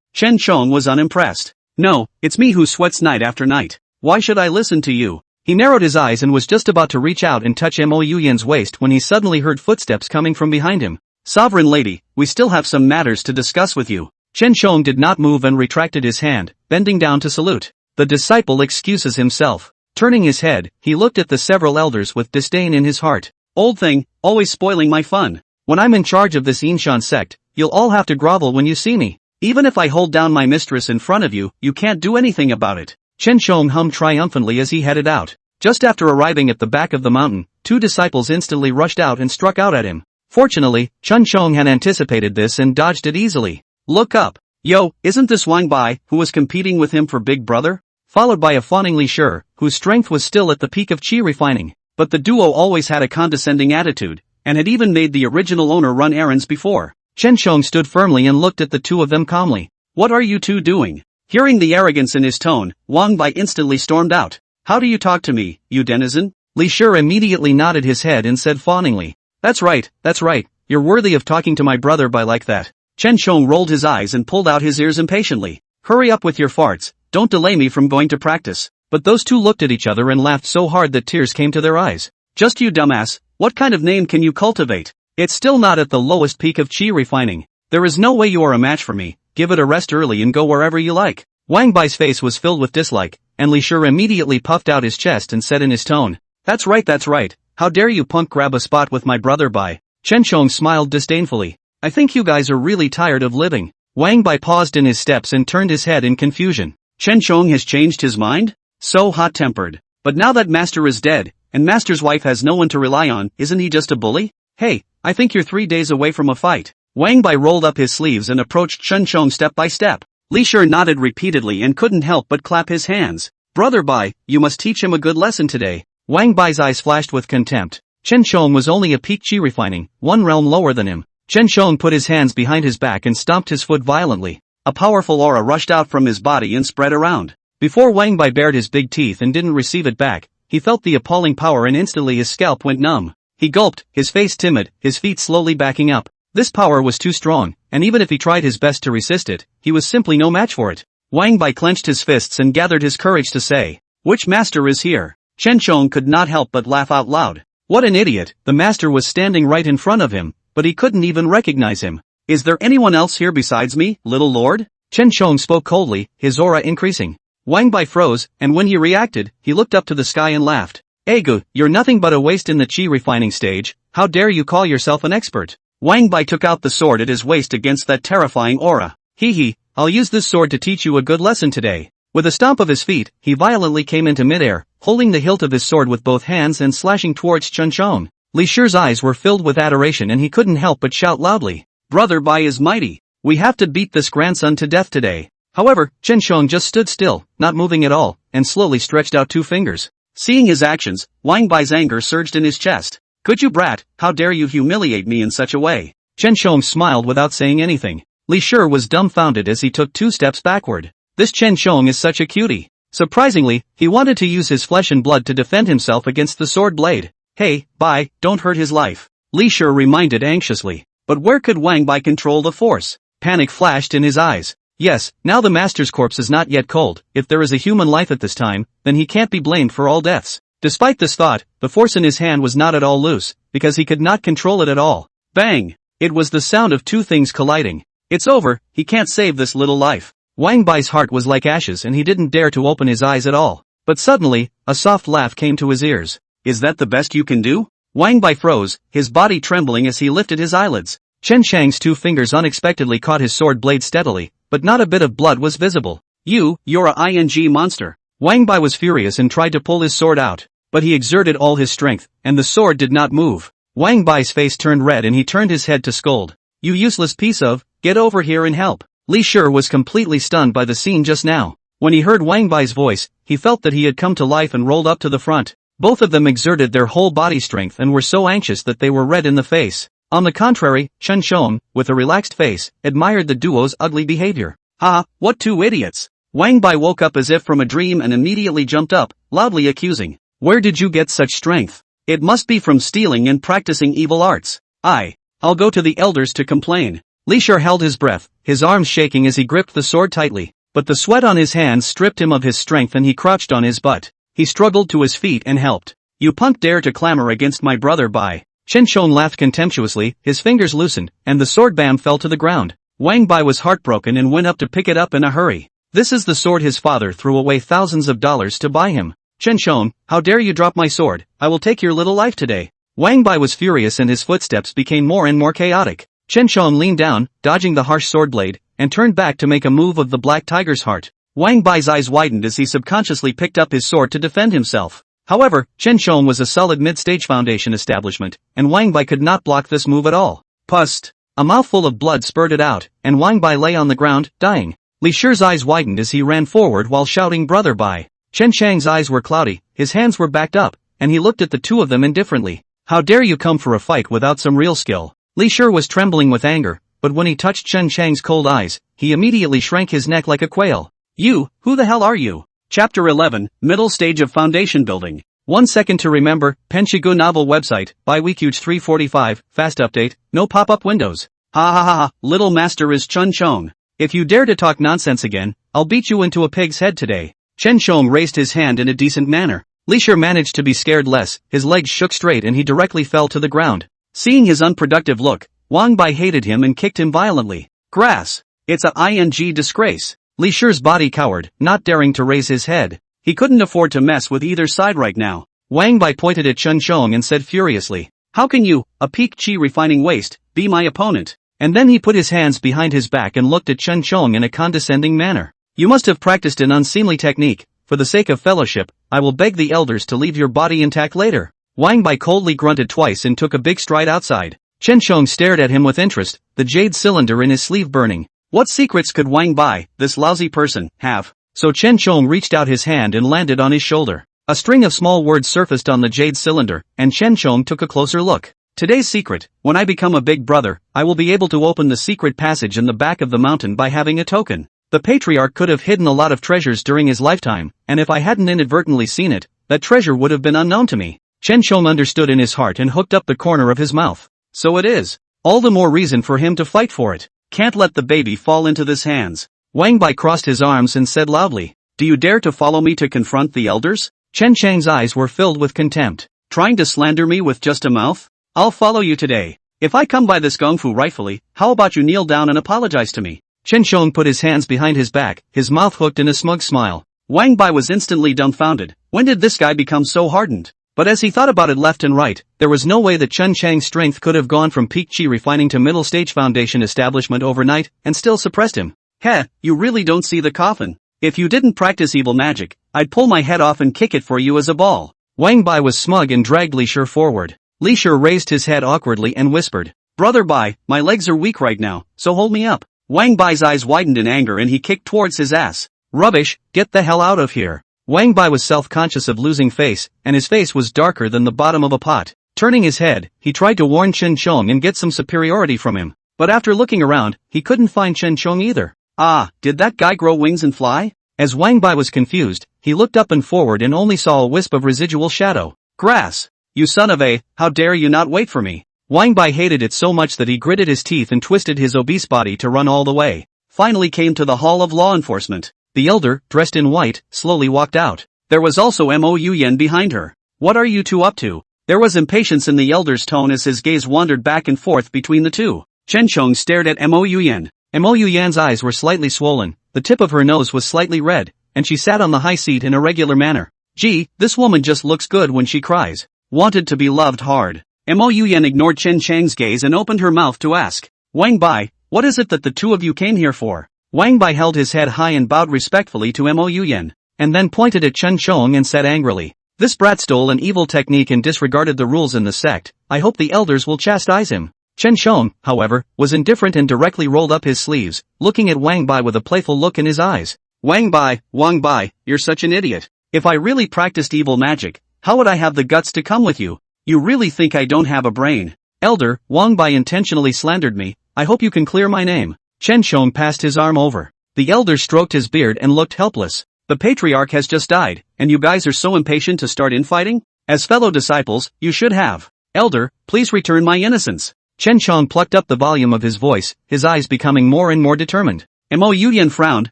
Speaker 2: Chen Chong was unimpressed. "No, it's me who sweats night after night. Why should I listen to you?" He narrowed his eyes and was just about to reach out and touch Mo Yen's waist when he suddenly heard footsteps coming from behind him. "Sovereign lady, we still have some matters to discuss with you." Chen Chong did not move and retracted his hand, bending down to salute. The disciple excuses himself. Turning his head, he looked at the several elders with disdain in his heart. "Old thing, always spoiling my fun. When I'm in charge of this Inshan sect, you'll all have to grovel when you see me. Even if I hold down my mistress in front of you, you can't do anything about it." Chen Chong hummed triumphantly as he headed out. Just after arriving at the back of the mountain, 2 disciples instantly rushed out and struck out at him. Fortunately, Chen Chong had anticipated this and dodged it easily. "Look up. Yo, isn't this Wang Bai, who was competing with him for Big Brother?" Followed by a fawning Li Shi, whose strength was still at the peak of chi refining. But the duo always had a condescending attitude, and had even made the original owner run errands before. Chen Chong stood firmly and looked at the two of them calmly. "What are you two doing?" Hearing the arrogance in his tone, Wang Bai instantly stormed out. "How do you talk to me, you denizen?" Li Shi immediately nodded his head and said fawningly, that's right, you're worthy of talking to my brother Bai like that." Chen Chong rolled his eyes and pulled out his ears impatiently. "Hurry up with your farts, don't delay me from going to practice." But those two looked at each other and laughed so hard that tears came to their eyes. "Just you dumbass, what kind of name can you cultivate? It's still not at the lowest peak of chi refining. There is no way you are a match for me, give it a rest early and go wherever you like." Wang Bai's face was filled with dislike, and Li Shi immediately puffed out his chest and said in his tone, that's right, how dare you punk grab a spot with my brother Bai." Chen Chong smiled disdainfully. "I think you guys are really tired of living." Wang Bai paused in his steps and turned his head in confusion. Chen Chong has changed his mind? So hot-tempered. But now that Master is dead, and Master's wife has no one to rely on, isn't he just a bully? "Hey, I think you're 3 days away from a fight." Wang Bai rolled up his sleeves and approached Chen Chong step by step. Li Shi nodded repeatedly and couldn't help but clap his hands. "Brother Bai, you must teach him a good lesson today." Wang Bai's eyes flashed with contempt. Chen Chong was only a peak chi refining, 1 realm lower than him. Chen Chong put his hands behind his back and stomped his foot violently. A powerful aura rushed out from his body and spread around. Before Wang Bai bared his big teeth and didn't receive it back, he felt the appalling power and instantly his scalp went numb. He gulped, his face timid, his feet slowly backing up. This power was too strong, and even if he tried his best to resist it, he was simply no match for it. Wang Bai clenched his fists and gathered his courage to say, "Which master is here?" Chen Chong could not help but laugh out loud. What an idiot, the master was standing right in front of him, but he couldn't even recognize him. "Is there anyone else here besides me, little lord?" Chen Chong spoke coldly, his aura increasing. Wang Bai froze, and when he reacted, he looked up to the sky and laughed. "Egu, you're nothing but a waste in the chi refining stage, how dare you call yourself an expert?" Wang Bai took out the sword at his waist against that terrifying aura. "Hee, I'll use this sword to teach you a good lesson today." With a stomp of his feet, he violently came into midair, holding the hilt of his sword with both hands and slashing towards Chen Chong. Li Shi's eyes were filled with adoration and he couldn't help but shout loudly, "Brother Bai is mighty. We have to beat this grandson to death today." However, Chen Chong just stood still, not moving at all, and slowly stretched out 2 fingers. Seeing his actions, Wang Bai's anger surged in his chest. "Could you brat, how dare you humiliate me in such a way?" Chen Chong smiled without saying anything. Li Shi was dumbfounded as he took 2 steps backward. This Chen Chong is such a cutie. Surprisingly, he wanted to use his flesh and blood to defend himself against the sword blade. "Hey, Bai, don't hurt his life," Li Shi reminded anxiously. But where could Wang Bai control the force? Panic flashed in his eyes. Yes, now the master's corpse is not yet cold. If there is a human life at this time, then he can't be blamed for all deaths. Despite this thought, the force in his hand was not at all loose, because he could not control it at all. Bang! It was the sound of two things colliding. It's over, he can't save this little life. Wang Bai's heart was like ashes and he didn't dare to open his eyes at all. But suddenly, a soft laugh came to his ears. Is that the best you can do? Wang Bai froze, his body trembling as he lifted his eyelids. Chen Chang's two fingers unexpectedly caught his sword blade steadily, but not a bit of blood was visible. You're a ing monster. Wang Bai was furious and tried to pull his sword out. But he exerted all his strength, and the sword did not move. Wang Bai's face turned red and he turned his head to scold. You useless piece of, get over here and help. Li Shi was completely stunned by the scene just now. When he heard Wang Bai's voice, he felt that he had come to life and rolled up to the front. Both of them exerted their whole body strength and were so anxious that they were red in the face. On the contrary, Chen Shong, with a relaxed face, admired the duo's ugly behavior. Ha, what two idiots! Wang Bai woke up as if from a dream and immediately jumped up, loudly accusing. Where did you get such strength? It must be from stealing and practicing evil arts. I'll go to the elders to complain. Li Shi held his breath, his arms shaking as he gripped the sword tightly. But the sweat on his hands stripped him of his strength and he crouched on his butt. He struggled to his feet and helped. You punk dare to clamor against my brother Bai. Chen Shong laughed contemptuously, his fingers loosened, and the sword bam fell to the ground. Wang Bai was heartbroken and went up to pick it up in a hurry. This is the sword his father threw away thousands of dollars to buy him. Chen Shong, how dare you drop my sword, I will take your little life today. Wang Bai was furious and his footsteps became more and more chaotic. Chen Shong leaned down, dodging the harsh sword blade, and turned back to make a move of the black tiger's heart. Wang Bai's eyes widened as he subconsciously picked up his sword to defend himself. However, Chen Shong was a solid mid-stage foundation establishment, and Wang Bai could not block this move at all. Pust! A mouthful of blood spurted out, and Wang Bai lay on the ground, dying. Li Shi's eyes widened as he ran forward while shouting Brother Bai. Chen Chang's eyes were cloudy, his hands were backed up, and he looked at the two of them indifferently. How dare you come for a fight without some real skill? Li Shi was trembling with anger, but when he touched Chen Chang's cold eyes, he immediately shrank his neck like a quail. You, who the hell are you? Chapter 11, Middle Stage of Foundation Building. 1 second to remember, Penshigu novel website, by Weekuge 345, fast update, no pop-up windows. Ha ha ha ha, little master is Chen Chong. If you dare to talk nonsense again, I'll beat you into a pig's head today. Chen Shong raised his hand in a decent manner. Li Shi managed to be scared less, his legs shook straight and he directly fell to the ground. Seeing his unproductive look, Wang Bai hated him and kicked him violently. Grass! It's a ing disgrace. Li Shi's body cowered, not daring to raise his head. He couldn't afford to mess with either side right now. Wang Bai pointed at Chen Shong and said furiously, how can you, a peak chi refining waste, be my opponent? And then he put his hands behind his back and looked at Chen Shong in a condescending manner. You must have practiced an unseemly technique. For the sake of fellowship, I will beg the elders to leave your body intact later. Wang Bai coldly grunted twice and took a big stride outside. Chen Shong stared at him with interest, the jade cylinder in his sleeve burning. What secrets could Wang Bai, this lousy person, have? So Chen Shong reached out his hand and landed on his shoulder. A string of small words surfaced on the jade cylinder, and Chen Shong took a closer look. Today's secret, when I become a big brother, I will be able to open the secret passage in the back of the mountain by having a token. The patriarch could have hidden a lot of treasures during his lifetime, and if I hadn't inadvertently seen it, that treasure would have been unknown to me. Chen Shong understood in his heart and hooked up the corner of his mouth. So it is. All the more reason for him to fight for it. Can't let the baby fall into his hands. Wang Bai crossed his arms and said loudly, do you dare to follow me to confront the elders? Chen Chang's eyes were filled with contempt. Trying to slander me with just a mouth? I'll follow you today. If I come by this gong fu rightfully, how about you kneel down and apologize to me? Chen Shong put his hands behind his back, his mouth hooked in a smug smile. Wang Bai was instantly dumbfounded. When did this guy become so hardened? But as he thought about it left and right, there was no way that Chen Chang's strength could have gone from peak chi refining to middle stage foundation establishment overnight, and still suppressed him. Heh, you really don't see the coffin. If you didn't practice evil magic, I'd pull my head off and kick it for you as a ball. Wang Bai was smug and dragged Li Shi forward. Li Shi raised his head awkwardly and whispered, Brother Bai, my legs are weak right now, so hold me up. Wang Bai's eyes widened in anger and he kicked towards his ass. Rubbish, get the hell out of here. Wang Bai was self-conscious of losing face, and his face was darker than the bottom of a pot. Turning his head, he tried to warn Chen Shong and get some superiority from him. But after looking around, he couldn't find Chen Shong either. Ah, did that guy grow wings and fly? As Wang Bai was confused, he looked up and forward and only saw a wisp of residual shadow. Grass! You son of a, how dare you not wait for me? Wang Bai hated it so much that he gritted his teeth and twisted his obese body to run all the way. Finally came to the Hall of Law Enforcement. The elder, dressed in white, slowly walked out. There was also Mo Yuyan behind her. What are you two up to? There was impatience in the elder's tone as his gaze wandered back and forth between the two. Chen Chong stared at Mo Yuyan.
Speaker 1: Mo Yuyan's eyes were slightly swollen, the tip of her nose was slightly red, and she sat on the high seat in a regular manner. Gee, this woman just looks good when she cries.
Speaker 2: Wanted to be loved hard. Mo Yuyan ignored Chen Chang's gaze and opened her mouth to ask. Wang Bai, what is it that the two of you came here for?
Speaker 1: Wang Bai held his head high and bowed respectfully to Mo Yuyan, and then pointed at Chen Chong and said angrily, "This brat stole an evil technique and disregarded the rules in the sect. I hope the elders will chastise him." Chen Chong, however, was indifferent and directly rolled up his sleeves, looking at Wang Bai with a playful look in his eyes.
Speaker 2: Wang Bai, you're such an idiot. If I really practiced evil magic, how would I have the guts to come with you? You really think I don't have a brain?
Speaker 1: Elder, Wang Bai intentionally slandered me. I hope you can clear my name. Chen Chong passed his arm over. The elder stroked his beard and looked helpless.
Speaker 2: The patriarch has just died, and you guys are so impatient to start infighting? As fellow disciples, you should have. Elder, please return my innocence.
Speaker 1: Chen Chong plucked up the volume of his voice, his eyes becoming more and more determined.
Speaker 2: Mo Yuyan frowned,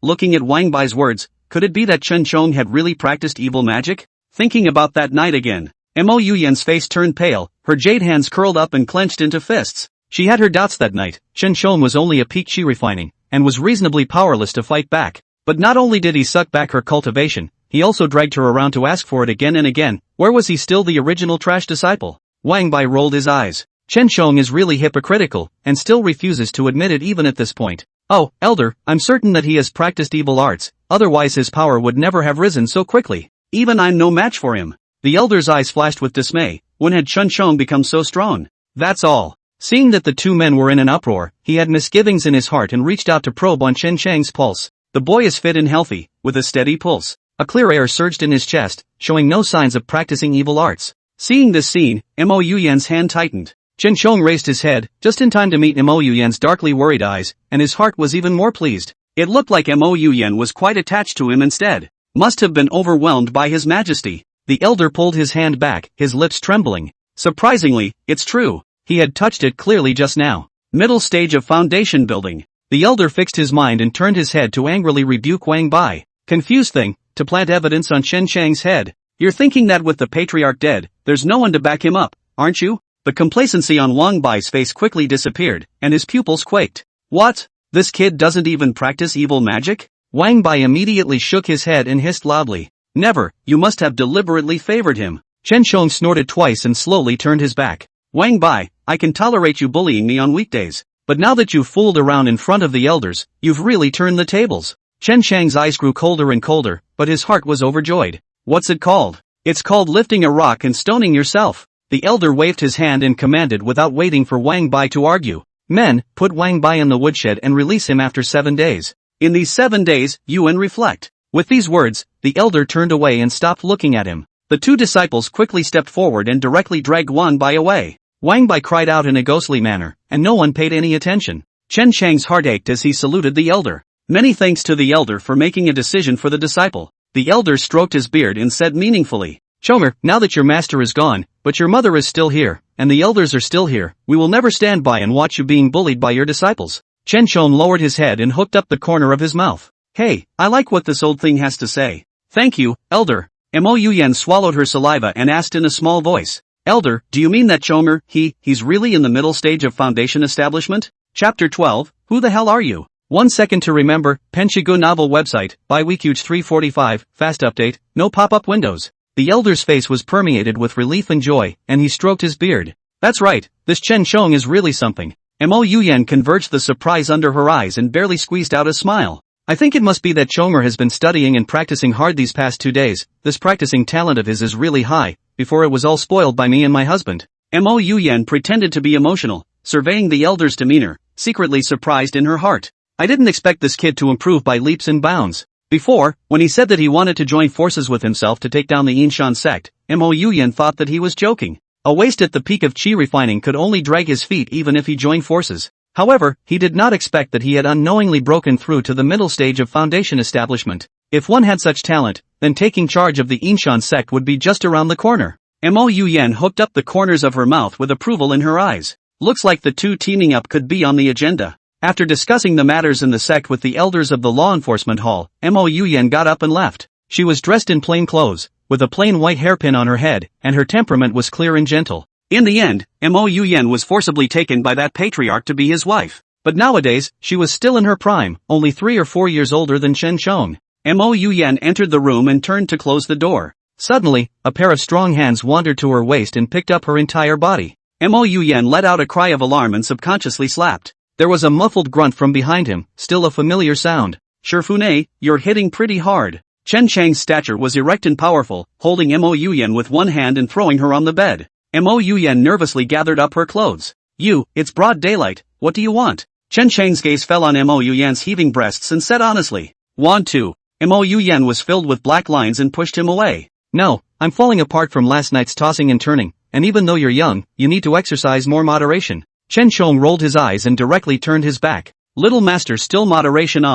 Speaker 2: looking at Wang Bai's words. Could it be that Chen Chong had really practiced evil magic? Thinking about that night again, Mo Yuyan's face turned pale, her jade hands curled up and clenched into fists.
Speaker 1: She had her doubts that night. Chen Chong was only a peak chi refining, and was reasonably powerless to fight back. But not only did he suck back her cultivation, he also dragged her around to ask for it again and again. Where was he still the original trash disciple? Wang Bai rolled his eyes. Chen Chong is really hypocritical, and still refuses to admit it even at this point. Oh, Elder, I'm certain that he has practiced evil arts, otherwise his power would never have risen so quickly.
Speaker 2: Even I'm no match for him. The elder's eyes flashed with dismay. When had Chen Chong become so strong? That's all.
Speaker 1: Seeing that the two men were in an uproar, he had misgivings in his heart and reached out to probe on Chen Chang's pulse. The boy is fit and healthy, with a steady pulse. A clear air surged in his chest, showing no signs of practicing evil arts.
Speaker 2: Seeing this scene, Mo Yuyan's hand tightened.
Speaker 1: Chen Chong raised his head, just in time to meet Mo Yuyan's darkly worried eyes, and his heart was even more pleased.
Speaker 2: It looked like Mo Yuyan was quite attached to him instead. Must have been overwhelmed by his majesty.
Speaker 1: The elder pulled his hand back, his lips trembling.
Speaker 2: Surprisingly, it's true.
Speaker 1: He had touched it clearly just now.
Speaker 2: Middle stage of foundation building.
Speaker 1: The elder fixed his mind and turned his head to angrily rebuke Wang Bai. Confused thing, to plant evidence on Chen Chang's head.
Speaker 2: You're thinking that with the patriarch dead, there's no one to back him up, aren't you? The complacency on Wang Bai's face quickly disappeared, and his pupils quaked. What? This kid doesn't even practice evil magic?
Speaker 1: Wang Bai immediately shook his head and hissed loudly.
Speaker 2: Never, you must have deliberately favored him.
Speaker 1: Chen Chong snorted twice and slowly turned his back.
Speaker 2: Wang Bai, I can tolerate you bullying me on weekdays, but now that you've fooled around in front of the elders, you've really turned the tables.
Speaker 1: Chen Chang's eyes grew colder and colder, but his heart was overjoyed.
Speaker 2: What's it called? It's called lifting a rock and stoning yourself. The elder waved his hand and commanded without waiting for Wang Bai to argue.
Speaker 1: Men, put Wang Bai in the woodshed and release him after 7 days.
Speaker 2: In these 7 days, you and reflect.
Speaker 1: With these words, the elder turned away and stopped looking at him.
Speaker 2: The two disciples quickly stepped forward and directly dragged Wang Bai away.
Speaker 1: Wang Bai cried out in a ghostly manner, and no one paid any attention.
Speaker 2: Chen Chang's heart ached as he saluted the elder. Many thanks to the elder for making a decision for the disciple. The elder stroked his beard and said meaningfully,
Speaker 1: Chomer, now that your master is gone, but your mother is still here, and the elders are still here, we will never stand by and watch you being bullied by your disciples. Chen Chong lowered his head and hooked up the corner of his mouth.
Speaker 2: Hey, I like what this old thing has to say. Thank you, elder. Mo Yuyan swallowed her saliva and asked in a small voice. Elder, do you mean that Chomer, he's really in the middle stage of foundation establishment? Chapter 12, Who the hell are you?
Speaker 1: 1 second to remember, Penshigu novel website, by Weekuge 345, fast update, no pop-up windows. The elder's face was permeated with relief and joy, and he stroked his beard. That's right, this Chen Chong is really something.
Speaker 2: Mo Yuyan converged the surprise under her eyes and barely squeezed out a smile.
Speaker 1: I think it must be that Chomer has been studying and practicing hard these past 2 days. This practicing talent of his is really high, before it was all spoiled by me and my husband.
Speaker 2: Mo Yuyan pretended to be emotional, surveying the elder's demeanor, secretly surprised in her heart.
Speaker 1: I didn't expect this kid to improve by leaps and bounds. Before, when he said that he wanted to join forces with himself to take down the Inshan Sect, Mo Yuyan thought that he was joking. A waste at the peak of chi refining could only drag his feet even if he joined forces. However, he did not expect that he had unknowingly broken through to the middle stage of foundation establishment. If one had such talent, then taking charge of the Inshan Sect would be just around the corner.
Speaker 2: Mo Yuyan hooked up the corners of her mouth with approval in her eyes. Looks like the two teaming up could be on the agenda. After discussing the matters in the sect with the elders of the law enforcement hall, Mo Yuyan got up and left. She was dressed in plain clothes,
Speaker 1: with a plain white hairpin on her head, and her temperament was clear and gentle.
Speaker 2: In the end, Mo Yuyan was forcibly taken by that patriarch to be his wife.
Speaker 1: But nowadays, she was still in her prime, only 3 or 4 years older than Chen Chong.
Speaker 2: Mo Yuyan entered the room and turned to close the door.
Speaker 1: Suddenly, a pair of strong hands wandered to her waist and picked up her entire body.
Speaker 2: Mo Yuyan let out a cry of alarm and subconsciously slapped.
Speaker 1: There was a muffled grunt from behind him, still a familiar sound.
Speaker 2: Shifune, you're hitting pretty hard. Chen Chang's stature was erect and powerful, holding Mo Yuyan with one hand and throwing her on the bed. Mo Yuyan nervously gathered up her clothes. It's broad daylight, what do you want? Chen Chang's gaze fell on Mo Yuyan's heaving breasts and said honestly, want to. Mo Yuyan was filled with black lines and pushed him away.
Speaker 1: No, I'm falling apart from last night's tossing and turning, and even though you're young, you need to exercise more moderation. Chen Chong rolled his eyes and directly turned his back.
Speaker 2: Little master, still moderation.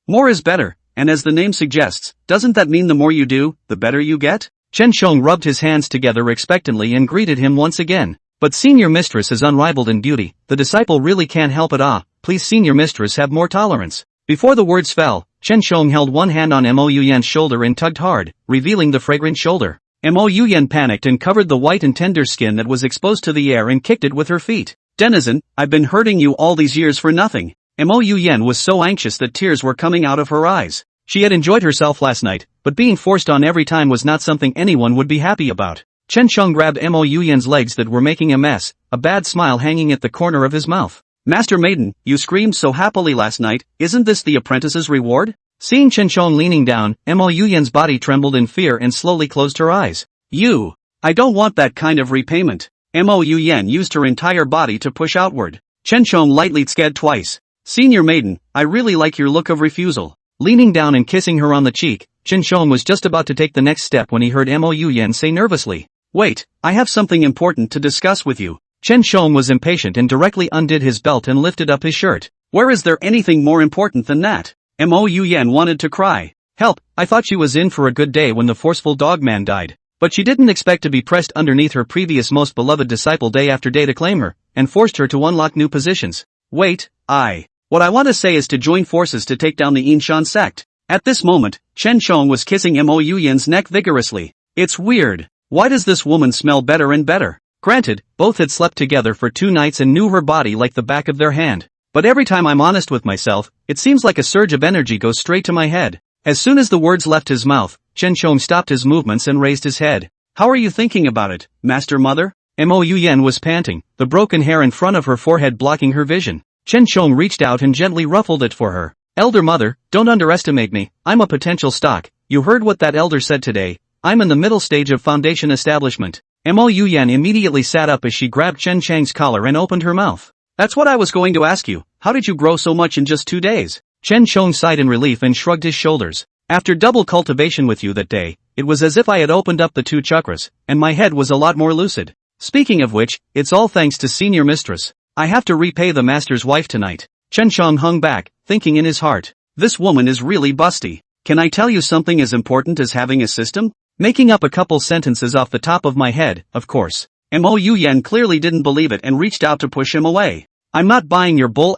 Speaker 2: More is better, and as the name suggests, doesn't that mean the more you do, the better you get?
Speaker 1: Chen Chong rubbed his hands together expectantly and greeted him once again. But senior mistress is unrivaled in beauty, the disciple really can't help it. Please senior mistress have more tolerance. Before the words fell, Chen Chong held one hand on Mo Yuyan's shoulder and tugged hard, revealing the fragrant shoulder. Mo Yuyan panicked and covered the white and tender skin that was exposed to the air and kicked it with her feet.
Speaker 2: Denizen, I've been hurting you all these years for nothing. Mo Yuyan was so anxious that tears were coming out of her eyes.
Speaker 1: She had enjoyed herself last night, but being forced on every time was not something anyone would be happy about. Chen Chong grabbed Mo Yuyan's legs that were making a mess, a bad smile hanging at the corner of his mouth.
Speaker 2: Master Maiden, you screamed so happily last night, isn't this the apprentice's reward?
Speaker 1: Seeing Chen Chong leaning down, Mo Yuyan's body trembled in fear and slowly closed her eyes.
Speaker 2: I don't want that kind of repayment. Mo Yuyan used her entire body to push outward. Chen Chong lightly sked twice. Senior Maiden, I really like your look of refusal.
Speaker 1: Leaning down and kissing her on the cheek, Chen Chong was just about to take the next step when he heard Mo Yuyan say nervously,
Speaker 2: wait, I have something important to discuss with you.
Speaker 1: Chen Chong was impatient and directly undid his belt and lifted up his shirt.
Speaker 2: Where is there anything more important than that? Mo Yuyan wanted to cry.
Speaker 1: Help, I thought she was in for a good day when the forceful dogman died. But she didn't expect to be pressed underneath her previous most beloved disciple day after day to claim her, and forced her to unlock new positions.
Speaker 2: Wait, what I want to say is to join forces to take down the Inshan Sect. At this moment, Chen Chong was kissing Mo Yuyan's neck vigorously. It's weird. Why does this woman smell better and better?
Speaker 1: Granted, both had slept together for 2 nights and knew her body like the back of their hand. But every time I'm honest with myself, it seems like a surge of energy goes straight to my head. As soon as the words left his mouth, Chen Chong stopped his movements and raised his head.
Speaker 2: How are you thinking about it, Master Mother?
Speaker 1: Mo Yuyan was panting, the broken hair in front of her forehead blocking her vision. Chen Chong reached out and gently ruffled it for her. Elder Mother, don't underestimate me, I'm a potential stock. You heard what that elder said today. I'm in the middle stage of foundation establishment. Mo Yuyan immediately sat up as she grabbed Chen Chang's collar and opened her mouth.
Speaker 2: That's what I was going to ask you. How did you grow so much in just 2 days?
Speaker 1: Chen Chong sighed in relief and shrugged his shoulders. After double cultivation with you that day, it was as if I had opened up the 2 chakras, and my head was a lot more lucid. Speaking of which, it's all thanks to senior mistress. I have to repay the master's wife tonight. Chen Chong hung back, thinking in his heart.
Speaker 2: This woman is really busty. Can I tell you something as important as having a system?
Speaker 1: Making up a couple sentences off the top of my head, of course.
Speaker 2: Mo Yuyan clearly didn't believe it and reached out to push him away.
Speaker 1: I'm not buying your bull ********.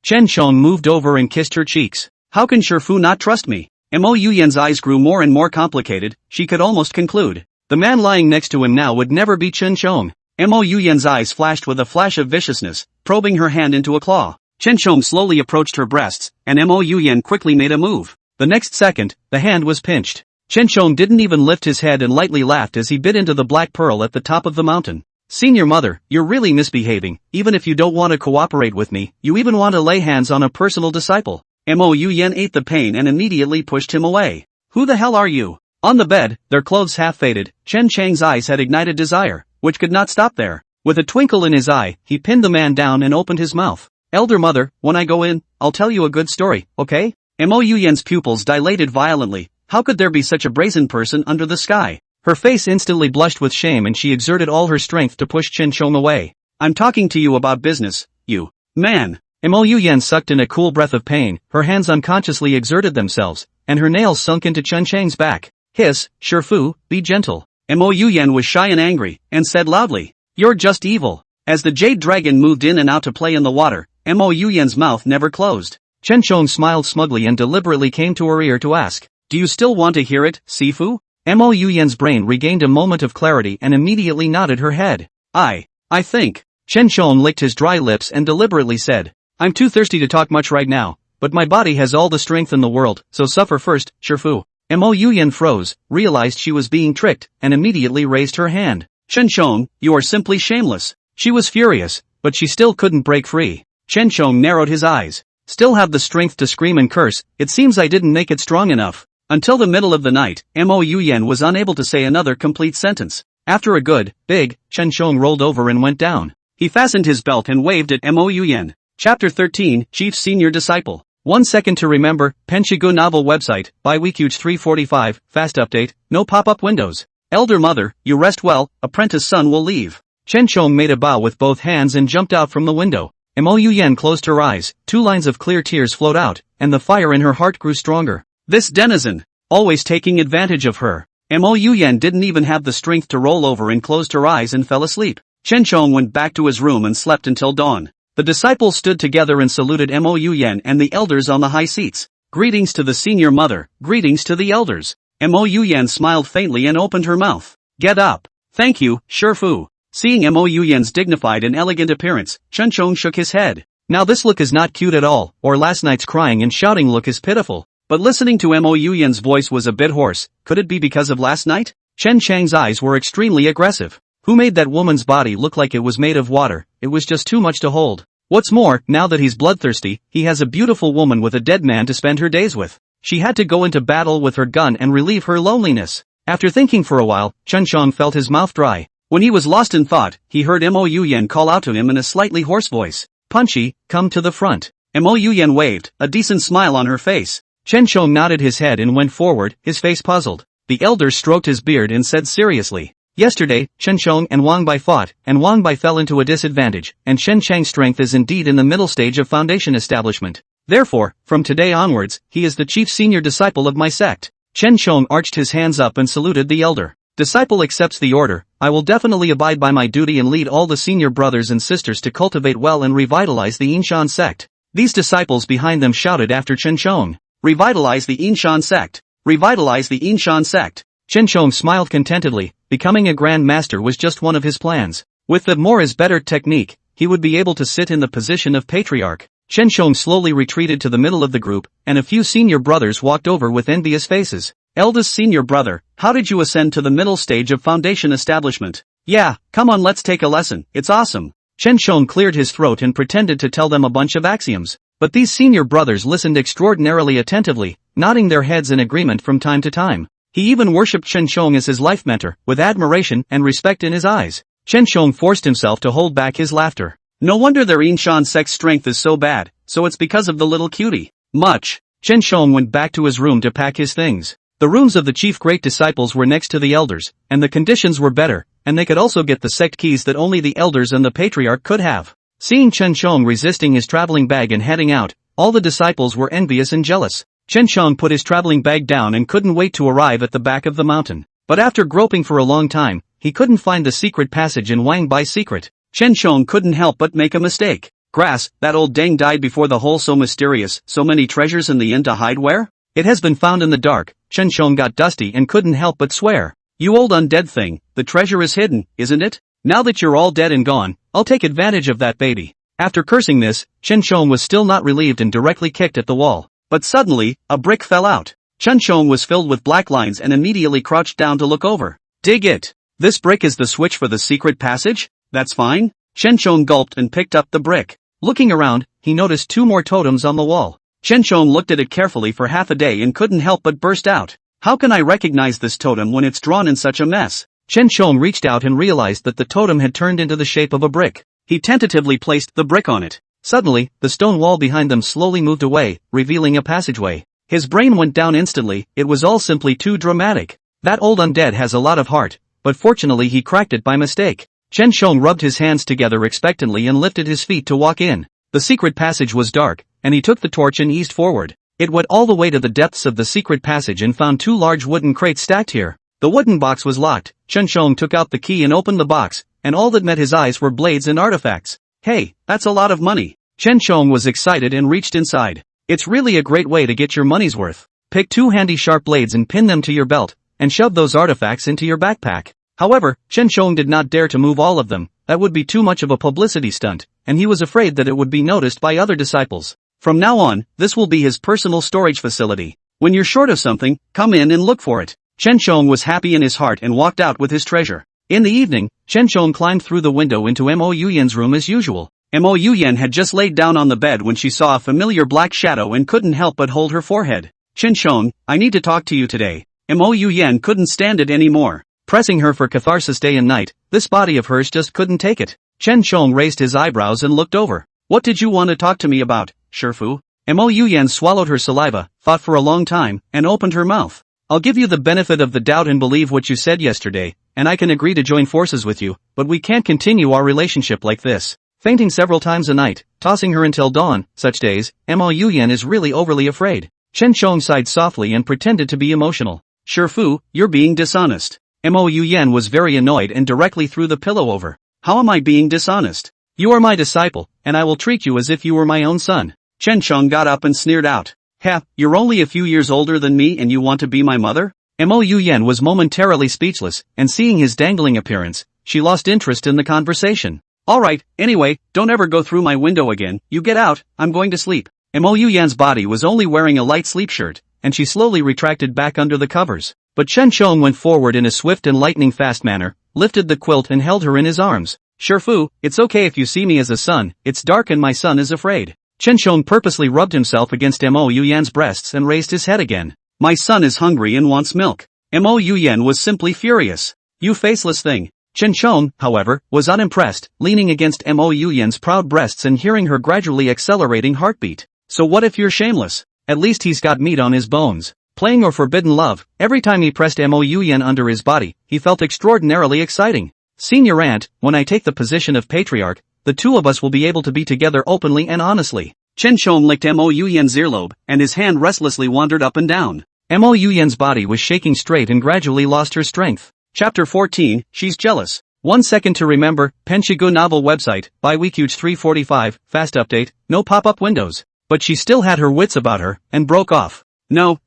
Speaker 1: Chen Chong moved over and kissed her cheeks.
Speaker 2: How can Shifu not trust me? Mo Yuyan's eyes grew more and more complicated, she could almost conclude.
Speaker 1: The man lying next to him now would never be Chen Chong.
Speaker 2: Mo Yuyan's eyes flashed with a flash of viciousness, probing her hand into a claw. Chen Chong slowly approached her breasts, and Mo Yuyan quickly made a move.
Speaker 1: The next second, the hand was pinched. Chen Chong didn't even lift his head and lightly laughed as he bit into the black pearl at the top of the mountain. Senior Mother, you're really misbehaving. Even if you don't want to cooperate with me, you even want to lay hands on a personal disciple.
Speaker 2: Mo Yuyan ate the pain and immediately pushed him away.
Speaker 1: Who the hell are you? On the bed, their clothes half faded, Chen Chang's eyes had ignited desire, which could not stop there. With a twinkle in his eye, he pinned the man down and opened his mouth. Elder Mother, when I go in, I'll tell you a good story, okay?
Speaker 2: Mo Yuyan's pupils dilated violently. How could there be such a brazen person under the sky?
Speaker 1: Her face instantly blushed with shame and she exerted all her strength to push Chen Chong away.
Speaker 2: I'm talking to you about business, you man.
Speaker 1: Mo Yuyan sucked in a cool breath of pain, her hands unconsciously exerted themselves, and her nails sunk into Chen Chang's back. Hiss, Shifu, be gentle.
Speaker 2: Mo Yuyan was shy and angry, and said loudly, you're just evil. As the jade dragon moved in and out to play in the water, Mo Yuyan's mouth never closed.
Speaker 1: Chen Chong smiled smugly and deliberately came to her ear to ask,
Speaker 2: Do you still want to hear it, Sifu? Mo Yuyan's brain regained a moment of clarity and immediately nodded her head. I think. Chen Shong licked his dry lips and deliberately said, I'm too thirsty to talk much right now, but my body has all the strength in the world, so suffer first, Shifu. Mo Yuyan froze, realized she was being tricked, and immediately raised her hand. Chen Shong, you are simply shameless. She was furious, but she still couldn't break free. Chen Shong narrowed his eyes. Still have the strength to scream and curse, it seems I didn't make it strong enough. Until the middle of the night, Mo Yuyan was unable to say another complete sentence. After a good, big, Chen Shong rolled over and went down. He fastened his belt and waved at Mo Yuyan. Chapter 13, Chief Senior Disciple. 1 second to remember, Penshigu novel website, by Weekuge 345, fast update, no pop-up windows. Elder mother, you rest well, apprentice son will leave. Chen Shong made a bow with both hands and jumped out from the window. Mo Yuyan closed her eyes, 2 lines of clear tears flowed out, and the fire in her heart grew stronger. This denizen, always taking advantage of her. Mo Yuyan didn't even have the strength to roll over and closed her eyes and fell asleep. Chen Shong went back to his room and slept until dawn. The disciples stood together and saluted Mo Yuyan and the elders on the high seats. Greetings to the senior mother, greetings to the elders. Mo Yuyan smiled faintly and opened her mouth. Get up. Thank you, Shifu. Seeing Mo Yuyan's dignified and elegant appearance, Chen Shong shook his head. Now this look is not cute at all, or last night's crying and shouting look is pitiful. But listening to Mo Yuyan's voice was a bit hoarse. Could it be because of last night? Chen Chang's eyes were extremely aggressive. Who made that woman's body look like it was made of water? It was just too much to hold. What's more, now that he's bloodthirsty, he has a beautiful woman with a dead man to spend her days with. She had to go into battle with her gun and relieve her loneliness. After thinking for a while, Chen Shong felt his mouth dry. When he was lost in thought, he heard Mo Yuyan call out to him in a slightly hoarse voice. Punchy, come to the front. Mo Yuyan waved, a decent smile on her face. Chen Shong nodded his head and went forward, his face puzzled. The elder stroked his beard and said seriously. Yesterday, Chen Shong and Wang Bai fought, and Wang Bai fell into a disadvantage, and Chen Chang's strength is indeed in the middle stage of foundation establishment. Therefore, from today onwards, he is the chief senior disciple of my sect. Chen Shong arched his hands up and saluted the elder. Disciple accepts the order. I will definitely abide by my duty and lead all the senior brothers and sisters to cultivate well and revitalize the Yinshan sect. These disciples behind them shouted after Chen Shong. Revitalize the Yinshan sect. Revitalize the Yinshan sect. Chen Shong smiled contentedly. Becoming a Grand Master was just one of his plans. With the more is better technique, he would be able to sit in the position of patriarch. Chen Shong slowly retreated to the middle of the group, and a few senior brothers walked over with envious faces. Eldest senior brother, how did you ascend to the middle stage of foundation establishment? Yeah, come on, let's take a lesson, it's awesome. Chen Shong cleared his throat and pretended to tell them a bunch of axioms. But these senior brothers listened extraordinarily attentively, nodding their heads in agreement from time to time. He even worshipped Chen Shong as his life mentor, with admiration and respect in his eyes. Chen Shong forced himself to hold back his laughter. No wonder their Yinshan sect's strength is so bad, so it's because of the little cutie. Much. Chen Shong went back to his room to pack his things. The rooms of the chief great disciples were next to the elders, and the conditions were better, and they could also get the sect keys that only the elders and the patriarch could have. Seeing Chen Shong resisting his traveling bag and heading out, all the disciples were envious and jealous. Chen Shong put his traveling bag down and couldn't wait to arrive at the back of the mountain. But after groping for a long time, he couldn't find the secret passage in Wang Bai's secret. Chen Shong couldn't help but make a mistake. Grass, that old dang died before the hole so mysterious, so many treasures in the inn to hide where? It has been found in the dark. Chen Shong got dusty and couldn't help but swear. You old undead thing, the treasure is hidden, isn't it? Now that you're all dead and gone, I'll take advantage of that baby. After cursing this, Chen Shong was still not relieved and directly kicked at the wall. But suddenly, a brick fell out. Chen Shong was filled with black lines and immediately crouched down to look over. Dig it! This brick is the switch for the secret passage? That's fine? Chen Shong gulped and picked up the brick. Looking around, he noticed 2 more totems on the wall. Chen Shong looked at it carefully for half a day and couldn't help but burst out. How can I recognize this totem when it's drawn in such a mess? Chen Shong reached out and realized that the totem had turned into the shape of a brick. He tentatively placed the brick on it. Suddenly, the stone wall behind them slowly moved away, revealing a passageway. His brain went down instantly. It was all simply too dramatic. That old undead has a lot of heart, but fortunately he cracked it by mistake. Chen Shong rubbed his hands together expectantly and lifted his feet to walk in. The secret passage was dark, and he took the torch and eased forward. It went all the way to the depths of the secret passage and found 2 large wooden crates stacked here. The wooden box was locked. Chen Shong took out the key and opened the box, and all that met his eyes were blades and artifacts. Hey, that's a lot of money. Chen Shong was excited and reached inside. It's really a great way to get your money's worth.
Speaker 1: Pick 2 handy sharp blades and pin them to your belt, and shove those artifacts into your backpack. However, Chen Shong did not dare to move all of them, that would be too much of a publicity stunt, and he was afraid that it would be noticed by other disciples. From now on, this will be his personal storage facility. When you're short of something, come in and look for it. Chen Shong was happy in his heart and walked out with his treasure. In the evening, Chen Shong climbed through the window into Mo Yuyan's room as usual. Mo Yuyan had just laid down on the bed when she saw a familiar black shadow and couldn't help but hold her forehead. Chen Shong, I need to talk to you today. Mo Yuyan couldn't stand it anymore. Pressing her for catharsis day and night, this body of hers just couldn't take it. Chen Shong raised his eyebrows and looked over. What did you want to talk to me about, Shifu? Mo Yuyan swallowed her saliva, thought for a long time, and opened her mouth. I'll give you the benefit of the doubt and believe what you said yesterday, and I can agree to join forces with you, but we can't continue our relationship like this. Fainting several times a night, tossing her until dawn, such days, Mo Yuyan is really overly afraid. Chen Shong sighed softly and pretended to be emotional. Shifu, you're being dishonest. Mo Yuyan was very annoyed and directly threw the pillow over. How am I being dishonest? You are my disciple, and I will treat you as if you were my own son. Chen Shong got up and sneered out. Ha, you're only a few years older than me and you want to be my mother? Mo Yuyan was momentarily speechless, and seeing his dangling appearance, she lost interest in the conversation. Alright, anyway, don't ever go through my window again, you get out, I'm going to sleep. Mo Yuyan's body was only wearing a light sleep shirt, and she slowly retracted back under the covers. But Chen Shong went forward in a swift and lightning-fast manner, lifted the quilt and held her in his arms. Shifu, it's okay if you see me as a son, it's dark and my son is afraid. Chen Shong purposely rubbed himself against Mo Yuyan's breasts and raised his head again. My son is hungry and wants milk. Mo Yuyan was simply furious. You faceless thing. Chen Shong, however, was unimpressed, leaning against Mo Yuyan's proud breasts and hearing her gradually accelerating heartbeat. So what if you're shameless? At least he's got meat on his bones. Playing or forbidden love, every time he pressed Mo Yuyan under his body, he felt extraordinarily exciting. Senior aunt, when I take the position of patriarch, the two of us will be able to be together openly and honestly. Chen Shong licked Mo Yuyan's earlobe, and his hand restlessly wandered up and down. Mo Yuyan's body was shaking straight and gradually lost her strength. Chapter 14, She's Jealous. 1 second to remember, Penshigu novel website, by Weekuge 345, fast update, no pop-up windows. But she still had her wits about her, and broke off. No,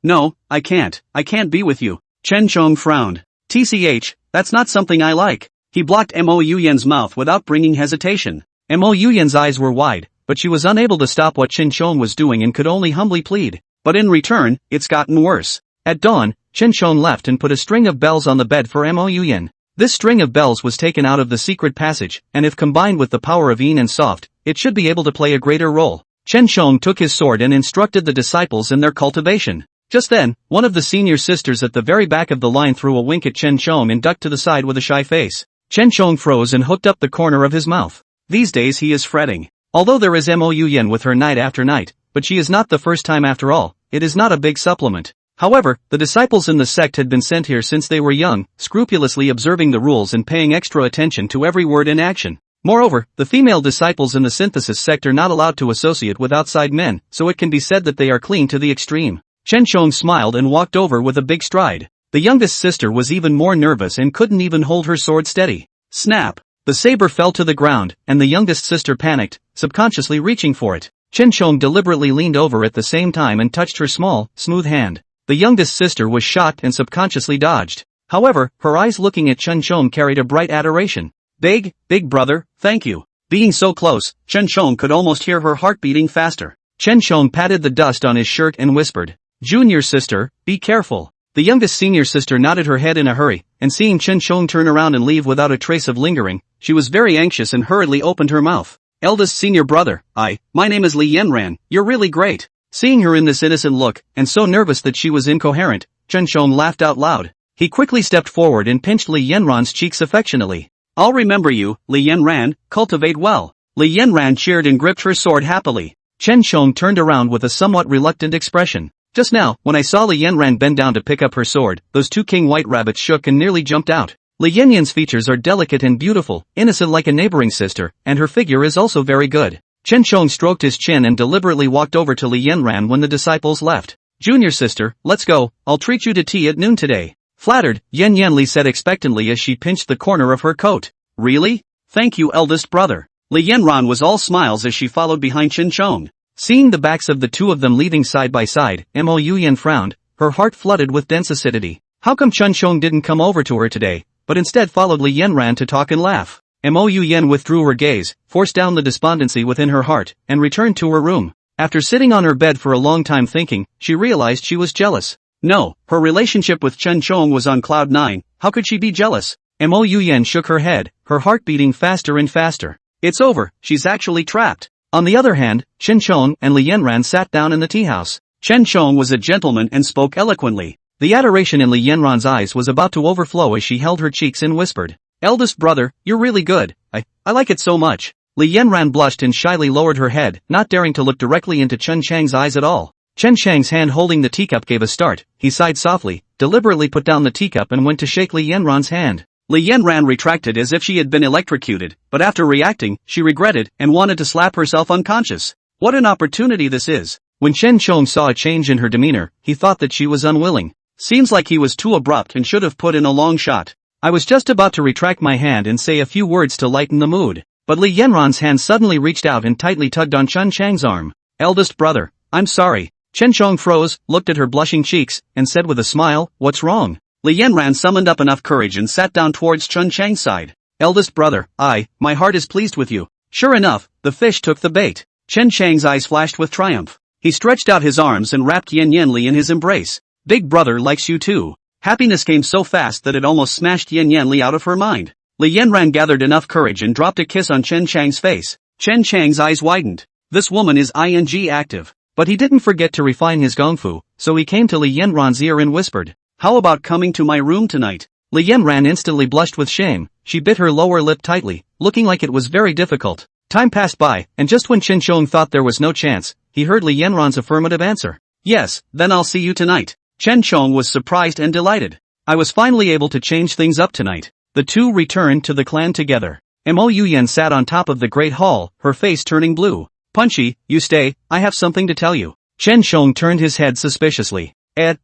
Speaker 1: I can't be with you. Chen Shong frowned. TCH, that's not something I like. He blocked Mo Yuyan's mouth without bringing hesitation. Mo Yuyan's eyes were wide, but she was unable to stop what Chen Shong was doing and could only humbly plead. But in return, it's gotten worse. At dawn, Chen Shong left and put a string of bells on the bed for Mo Yuyan. This string of bells was taken out of the secret passage, and if combined with the power of Yin and Soft, it should be able to play a greater role. Chen Shong took his sword and instructed the disciples in their cultivation. Just then, one of the senior sisters at the very back of the line threw a wink at Chen Shong and ducked to the side with a shy face. Chen Shong froze and hooked up the corner of his mouth. These days he is fretting. Although there is Mo Yuyan with her night after night, but she is not the first time after all, it is not a big supplement. However, the disciples in the sect had been sent here since they were young, scrupulously observing the rules and paying extra attention to every word and action. Moreover, the female disciples in the synthesis sect are not allowed to associate with outside men, so it can be said that they are clean to the extreme. Chen Shong smiled and walked over with a big stride. The youngest sister was even more nervous and couldn't even hold her sword steady. Snap! The saber fell to the ground, and the youngest sister panicked, subconsciously reaching for it. Chen Shong deliberately leaned over at the same time and touched her small, smooth hand. The youngest sister was shocked and subconsciously dodged. However, her eyes looking at Chen Shong carried a bright adoration. Big brother, thank you. Being so close, Chen Shong could almost hear her heart beating faster. Chen Shong patted the dust on his shirt and whispered, Junior sister, be careful. The youngest senior sister nodded her head in a hurry, and seeing Chen Shong turn around and leave without a trace of lingering, she was very anxious and hurriedly opened her mouth. Eldest senior brother, my name is Li Yanran, you're really great. Seeing her in this innocent look, and so nervous that she was incoherent, Chen Shong laughed out loud. He quickly stepped forward and pinched Li Yanran's cheeks affectionately. I'll remember you, Li Yanran, cultivate well. Li Yanran cheered and gripped her sword happily. Chen Shong turned around with a somewhat reluctant expression. Just now, when I saw Li Yanran bend down to pick up her sword, those two king white rabbits shook and nearly jumped out. Li Yanran's features are delicate and beautiful, innocent like a neighboring sister, and her figure is also very good. Chen Shong stroked his chin and deliberately walked over to Li Yanran when the disciples left. Junior sister, let's go, I'll treat you to tea at noon today. Flattered, Yan Yanli said expectantly as she pinched the corner of her coat. Really? Thank you, eldest brother. Li Yanran was all smiles as she followed behind Chen Shong. Seeing the backs of the two of them leaving side by side, Mo Yuyan frowned, her heart flooded with dense acidity. How come Chen Shong didn't come over to her today, but instead followed Li Yanran to talk and laugh? Mo Yen withdrew her gaze, forced down the despondency within her heart, and returned to her room. After sitting on her bed for a long time thinking, she realized she was jealous. No, her relationship with Chen Shong was on cloud 9, how could she be jealous? Mo Yen shook her head, her heart beating faster and faster. It's over, she's actually trapped. On the other hand, Chen Shong and Li Yanran sat down in the tea house. Chen Shong was a gentleman and spoke eloquently. The adoration in Li Yanran's eyes was about to overflow as she held her cheeks and whispered, "Eldest brother, you're really good, I like it so much." Li Yanran blushed and shyly lowered her head, not daring to look directly into Chen Chang's eyes at all. Chen Chang's hand holding the teacup gave a start, he sighed softly, deliberately put down the teacup and went to shake Li Yanran's hand. Li Yanran retracted as if she had been electrocuted, but after reacting, she regretted and wanted to slap herself unconscious. What an opportunity this is. When Chen Chong saw a change in her demeanor, he thought that she was unwilling. Seems like he was too abrupt and should have put in a long shot. I was just about to retract my hand and say a few words to lighten the mood, but Li Yanran's hand suddenly reached out and tightly tugged on Chen Chang's arm. Eldest brother, I'm sorry. Chen Chong froze, looked at her blushing cheeks, and said with a smile, what's wrong? Li Yanran summoned up enough courage and sat down towards Chen Chang's side. Eldest brother, my heart is pleased with you. Sure enough, the fish took the bait. Chen Chang's eyes flashed with triumph. He stretched out his arms and wrapped Yan Yanli in his embrace. Big brother likes you too. Happiness came so fast that it almost smashed Yan Yanli out of her mind. Li Yanran gathered enough courage and dropped a kiss on Chen Chang's face. Chen Chang's eyes widened. This woman is ing active. But he didn't forget to refine his gongfu, so he came to Li Yanran's ear and whispered, how about coming to my room tonight? Li Yanran instantly blushed with shame, she bit her lower lip tightly, looking like it was very difficult. Time passed by, and just when Chen Shong thought there was no chance, he heard Li Yanran's affirmative answer. Yes, then I'll see you tonight. Chen Shong was surprised and delighted. I was finally able to change things up tonight. The two returned to the clan together. Mo Yen sat on top of the great hall, her face turning blue. Punchy, you stay, I have something to tell you. Chen Shong turned his head suspiciously.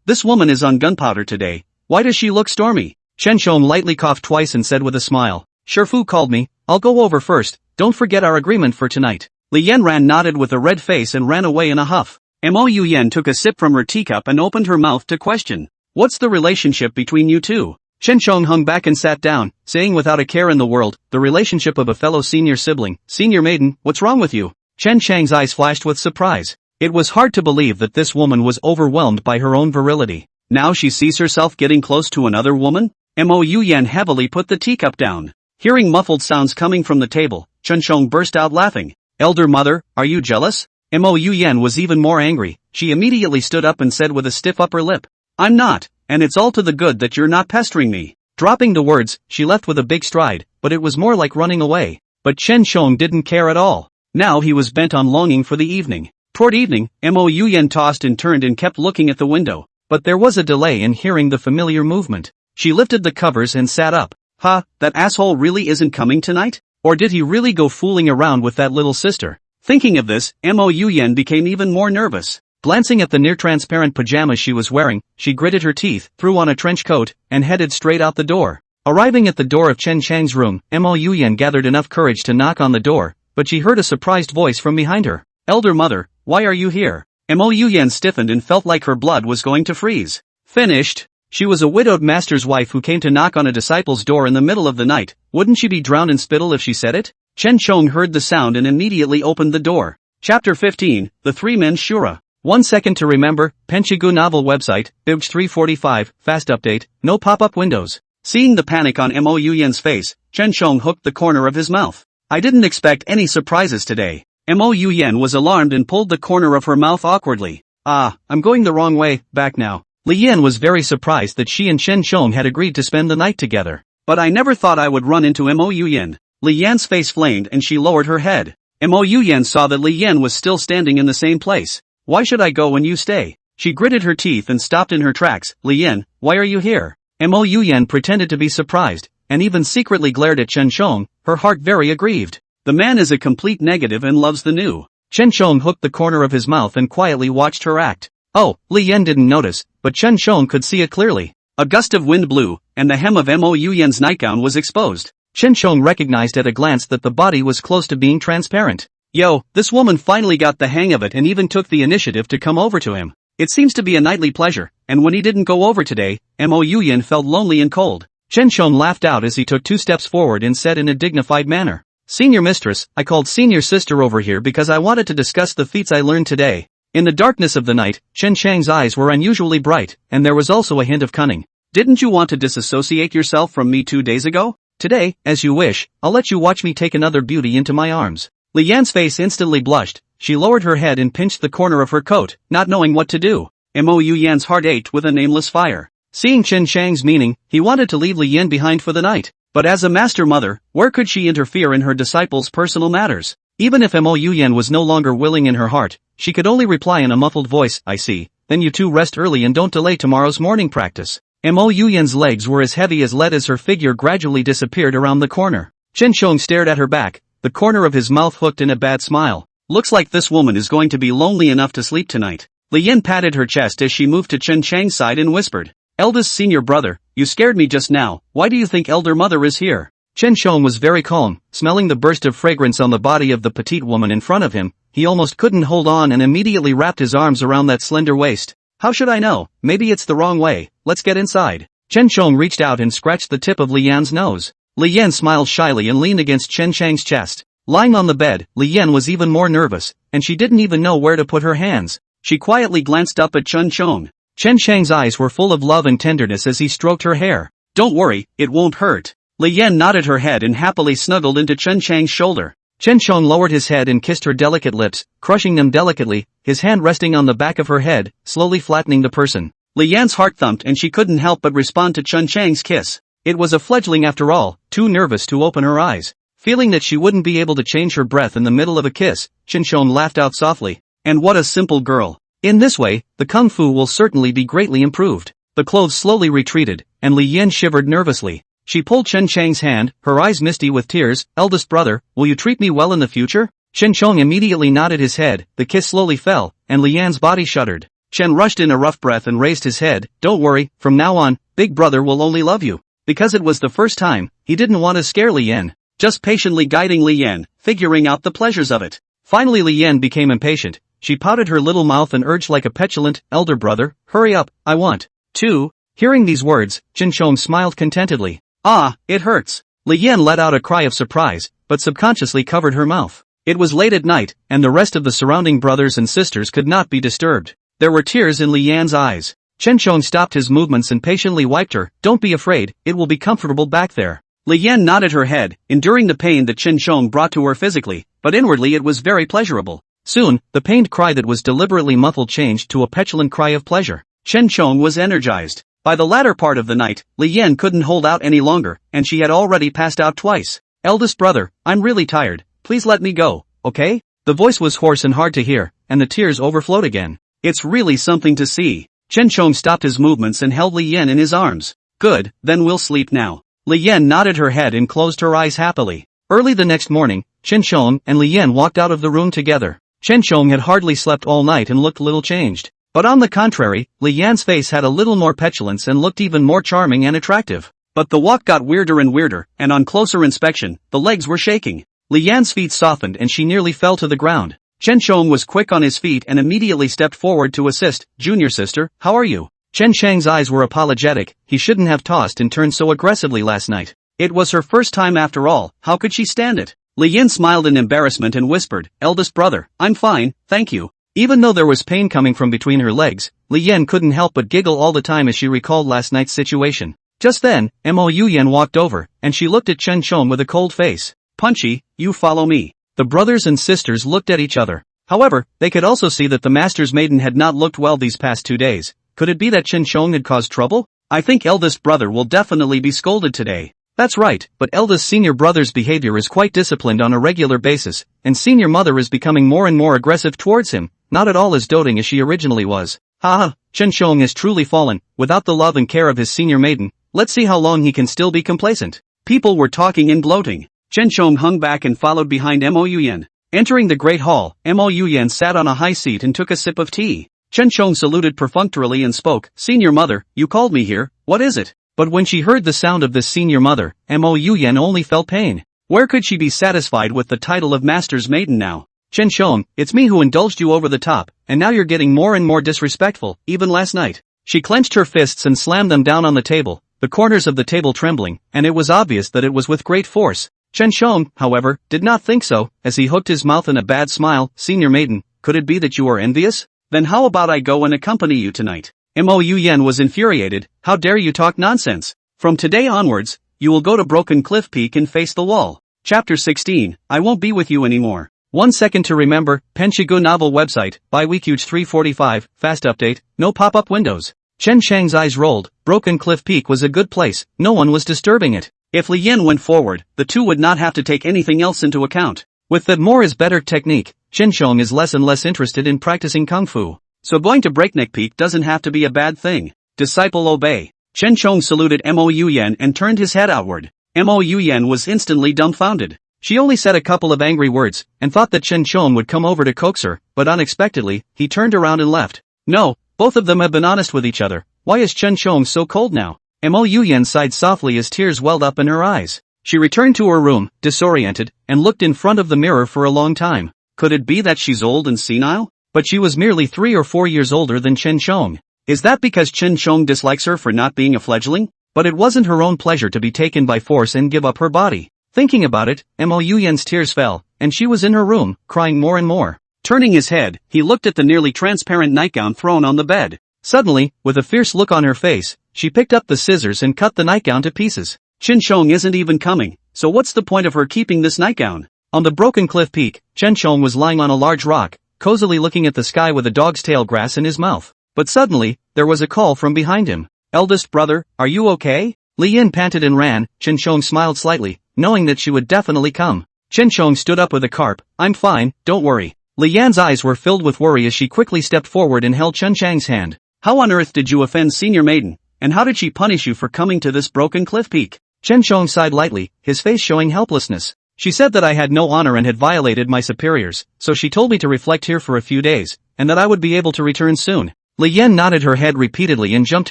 Speaker 1: This woman is on gunpowder today. Why does she look stormy? Chen Shong lightly coughed twice and said with a smile, Shifu called me, I'll go over first, don't forget our agreement for tonight. Li Yanran nodded with a red face and ran away in a huff. Mo Yen took a sip from her teacup and opened her mouth to question. What's the relationship between you two? Chen Shong hung back and sat down, saying without a care in the world, the relationship of a fellow senior sibling. Senior maiden, what's wrong with you? Chen Chang's eyes flashed with surprise. It was hard to believe that this woman was overwhelmed by her own virility. Now she sees herself getting close to another woman? Mo Yen heavily put the teacup down. Hearing muffled sounds coming from the table, Chen Shong burst out laughing. Elder mother, are you jealous? Mo Yen was even more angry. She immediately stood up and said with a stiff upper lip, I'm not, and it's all to the good that you're not pestering me. Dropping the words, she left with a big stride, but it was more like running away. But Chen Shong didn't care at all. Now he was bent on longing for the evening. Toward evening, Mo Yen tossed and turned and kept looking at the window, but there was a delay in hearing the familiar movement. She lifted the covers and sat up. That asshole really isn't coming tonight? Or did he really go fooling around with that little sister? Thinking of this, Mo Yen became even more nervous. Glancing at the near-transparent pajamas she was wearing, she gritted her teeth, threw on a trench coat, and headed straight out the door. Arriving at the door of Chen Chang's room, Mo Yen gathered enough courage to knock on the door, but she heard a surprised voice from behind her. Elder mother, why are you here? Mo Yen stiffened and felt like her blood was going to freeze. Finished. She was a widowed master's wife who came to knock on a disciple's door in the middle of the night. Wouldn't she be drowned in spittle if she said it? Chen Chong heard the sound and immediately opened the door. Chapter 15, The Three Men Shura. 1 second to remember, Penchigu novel website, Bibs 345, fast update, no pop-up windows. Seeing the panic on Mo Yen's face, Chen Chong hooked the corner of his mouth. I didn't expect any surprises today. Mo Yen was alarmed and pulled the corner of her mouth awkwardly. I'm going the wrong way, back now. Li Yan was very surprised that she and Chen Chong had agreed to spend the night together. But I never thought I would run into Mo Yen. Li Yan's face flamed and she lowered her head. Mo Yen saw that Li Yan was still standing in the same place. Why should I go when you stay? She gritted her teeth and stopped in her tracks. Li Yan, why are you here? Mo Yen pretended to be surprised, and even secretly glared at Chen Chong, her heart very aggrieved. The man is a complete negative and loves the new. Chen Chong hooked the corner of his mouth and quietly watched her act. Oh, Li Yan didn't notice, but Chen Chong could see it clearly. A gust of wind blew, and the hem of Mo Yen's nightgown was exposed. Chen Chong recognized at a glance that the body was close to being transparent. Yo, this woman finally got the hang of it and even took the initiative to come over to him. It seems to be a nightly pleasure,
Speaker 2: and when he didn't go over today, Mo Yuyan felt lonely and cold. Chen Shong laughed out as he took 2 steps forward and said in a dignified manner, "Senior mistress, I called senior sister over here because I wanted to discuss the feats I learned today." In the darkness of the night, Chen Chang's eyes were unusually bright, and there was also a hint of cunning. "Didn't you want to disassociate yourself from me 2 days ago? Today, as you wish, I'll let you watch me take another beauty into my arms." Li Yan's face instantly blushed. She lowered her head and pinched the corner of her coat, not knowing what to do. Mo Yuyan's heart ached with a nameless fire. Seeing Chen Chang's meaning, he wanted to leave Li Yan behind for the night. But as a master mother, where could she interfere in her disciples' personal matters? Even if Mo Yuyan was no longer willing in her heart, she could only reply in a muffled voice, "I see, then you two rest early and don't delay tomorrow's morning practice." Mo Yuyan's legs were as heavy as lead as her figure gradually disappeared around the corner. Chen Shong stared at her back, the corner of his mouth hooked in a bad smile. "Looks like this woman is going to be lonely enough to sleep tonight." Li Yan patted her chest as she moved to Chen Chang's side and whispered, "Eldest senior brother, you scared me just now, why do you think elder mother is here?" Chen Shong was very calm, smelling the burst of fragrance on the body of the petite woman in front of him. He almost couldn't hold on and immediately wrapped his arms around that slender waist. "How should I know? Maybe it's the wrong way, let's get inside." Chen Shong reached out and scratched the tip of Li Yan's nose. Li Yan smiled shyly and leaned against Chen Chang's chest. Lying on the bed, Li Yan was even more nervous, and she didn't even know where to put her hands. She quietly glanced up at Chen Shong. Chen Chang's eyes were full of love and tenderness as he stroked her hair. "Don't worry, it won't hurt." Li Yan nodded her head and happily snuggled into Chen Chang's shoulder. Chen Shong lowered his head and kissed her delicate lips, crushing them delicately, his hand resting on the back of her head, slowly flattening the person. Li Yan's heart thumped and she couldn't help but respond to Chen Chang's kiss. It was a fledgling after all, too nervous to open her eyes. Feeling that she wouldn't be able to change her breath in the middle of a kiss, Chen Shong laughed out softly. "And what a simple girl. In this way, the kung fu will certainly be greatly improved." The clothes slowly retreated, and Li Yan shivered nervously. She pulled Chen Chang's hand, her eyes misty with tears. "Eldest brother, will you treat me well in the future?" Chen Shong immediately nodded his head, the kiss slowly fell, and Li Yan's body shuddered. Chen rushed in a rough breath and raised his head. "Don't worry, from now on, big brother will only love you." Because it was the first time, he didn't want to scare Li Yan. Just patiently guiding Li Yan, figuring out the pleasures of it. Finally Li Yan became impatient. She pouted her little mouth and urged like a petulant, "Elder brother, hurry up, I want to." Hearing these words, Chen Shong smiled contentedly. "Ah, it hurts." Li Yan let out a cry of surprise, but subconsciously covered her mouth. It was late at night, and the rest of the surrounding brothers and sisters could not be disturbed. There were tears in Li Yan's eyes. Chen Shong stopped his movements and patiently wiped her. "Don't be afraid, it will be comfortable back there." Li Yan nodded her head, enduring the pain that Chen Shong brought to her physically, but inwardly it was very pleasurable. Soon, the pained cry that was deliberately muffled changed to a petulant cry of pleasure. Chen Shong was energized. By the latter part of the night, Li Yan couldn't hold out any longer, and she had already passed out twice. "Eldest brother, I'm really tired, please let me go, okay?" The voice was hoarse and hard to hear, and the tears overflowed again. "It's really something to see." Chen Shong stopped his movements and held Li Yan in his arms. "Good, then we'll sleep now." Li Yan nodded her head and closed her eyes happily. Early the next morning, Chen Shong and Li Yan walked out of the room together. Chen Shong had hardly slept all night and looked little changed. But on the contrary, Li Yan's face had a little more petulance and looked even more charming and attractive. But the walk got weirder and weirder, and on closer inspection, the legs were shaking. Li Yan's feet softened and she nearly fell to the ground. Chen Shong was quick on his feet and immediately stepped forward to assist. "Junior sister, how are you?" Chen Chang's eyes were apologetic. He shouldn't have tossed and turned so aggressively last night. It was her first time after all, how could she stand it? Li Yan smiled in embarrassment and whispered, "Eldest brother, I'm fine, thank you." Even though there was pain coming from between her legs, Li Yan couldn't help but giggle all the time as she recalled last night's situation. Just then, Mo Yuyan walked over, and she looked at Chen Shong with a cold face. "Punchy, you follow me." The brothers and sisters looked at each other. However, they could also see that the master's maiden had not looked well these past 2 days. Could it be that Chen Shong had caused trouble? "I think eldest brother will definitely be scolded today." That's right, but eldest senior brother's behavior is quite disciplined on a regular basis, and senior mother is becoming more and more aggressive towards him, not at all as doting as she originally was. Haha, Chen Shong has truly fallen, without the love and care of his senior maiden. Let's see how long he can still be complacent. People were talking and gloating. Chen Shong hung back and followed behind Mo Yuyan. Entering the great hall, Mo Yuyan sat on a high seat and took a sip of tea. Chen Shong saluted perfunctorily and spoke, "Senior mother, you called me here, what is it?" But when she heard the sound of this senior mother, Mo Yuyan only felt pain. Where could she be satisfied with the title of master's maiden now? "Chen Shong, it's me who indulged you over the top, and now you're getting more and more disrespectful, even last night." She clenched her fists and slammed them down on the table, the corners of the table trembling, and it was obvious that it was with great force. Chen Shong, however, did not think so, as he hooked his mouth in a bad smile. Senior maiden, could it be that you are envious? Then how about I go and accompany you tonight? Mo Yen was infuriated. How dare you talk nonsense? From today onwards, you will go to Broken Cliff Peak and face the wall. Chapter 16, I won't be with you anymore. 1 second to remember, Penshigu novel website, by Weekuge 345, fast update, no pop-up windows. Chen Chang's eyes rolled. Broken Cliff Peak was a good place, no one was disturbing it. If Li Yin went forward, the two would not have to take anything else into account. With that more is better technique, Chen Shong is less and less interested in practicing kung fu. So going to Breakneck Peak doesn't have to be a bad thing. Disciple obey. Chen Shong saluted Mo Yen and turned his head outward. Mo Yen was instantly dumbfounded. She only said a couple of angry words, and thought that Chen Shong would come over to coax her, but unexpectedly, he turned around and left. No, both of them have been honest with each other. Why is Chen Shong so cold now? Mo Yen sighed softly as tears welled up in her eyes. She returned to her room, disoriented, and looked in front of the mirror for a long time. Could it be that she's old and senile? But she was merely 3 or 4 years older than Chen Shong. Is that because Chen Shong dislikes her for not being a fledgling? But it wasn't her own pleasure to be taken by force and give up her body. Thinking about it, Mo Yen's tears fell, and she was in her room, crying more and more. Turning his head, he looked at the nearly transparent nightgown thrown on the bed. Suddenly, with a fierce look on her face, she picked up the scissors and cut the nightgown to pieces. Chen Shong isn't even coming, so what's the point of her keeping this nightgown? On the Broken Cliff Peak, Chen Shong was lying on a large rock, cozily looking at the sky with a dog's tail grass in his mouth. But suddenly, there was a call from behind him. Eldest brother, are you okay? Li Yin panted and ran. Chen Shong smiled slightly, knowing that she would definitely come. Chen Shong stood up with a carp. I'm fine, don't worry. Li Yan's eyes were filled with worry as she quickly stepped forward and held Chen Chang's hand. How on earth did you offend Senior Maiden, and how did she punish you for coming to this Broken Cliff Peak? Chen Shong sighed lightly, his face showing helplessness. She said that I had no honor and had violated my superiors, so she told me to reflect here for a few days, and that I would be able to return soon. Li Yan nodded her head repeatedly and jumped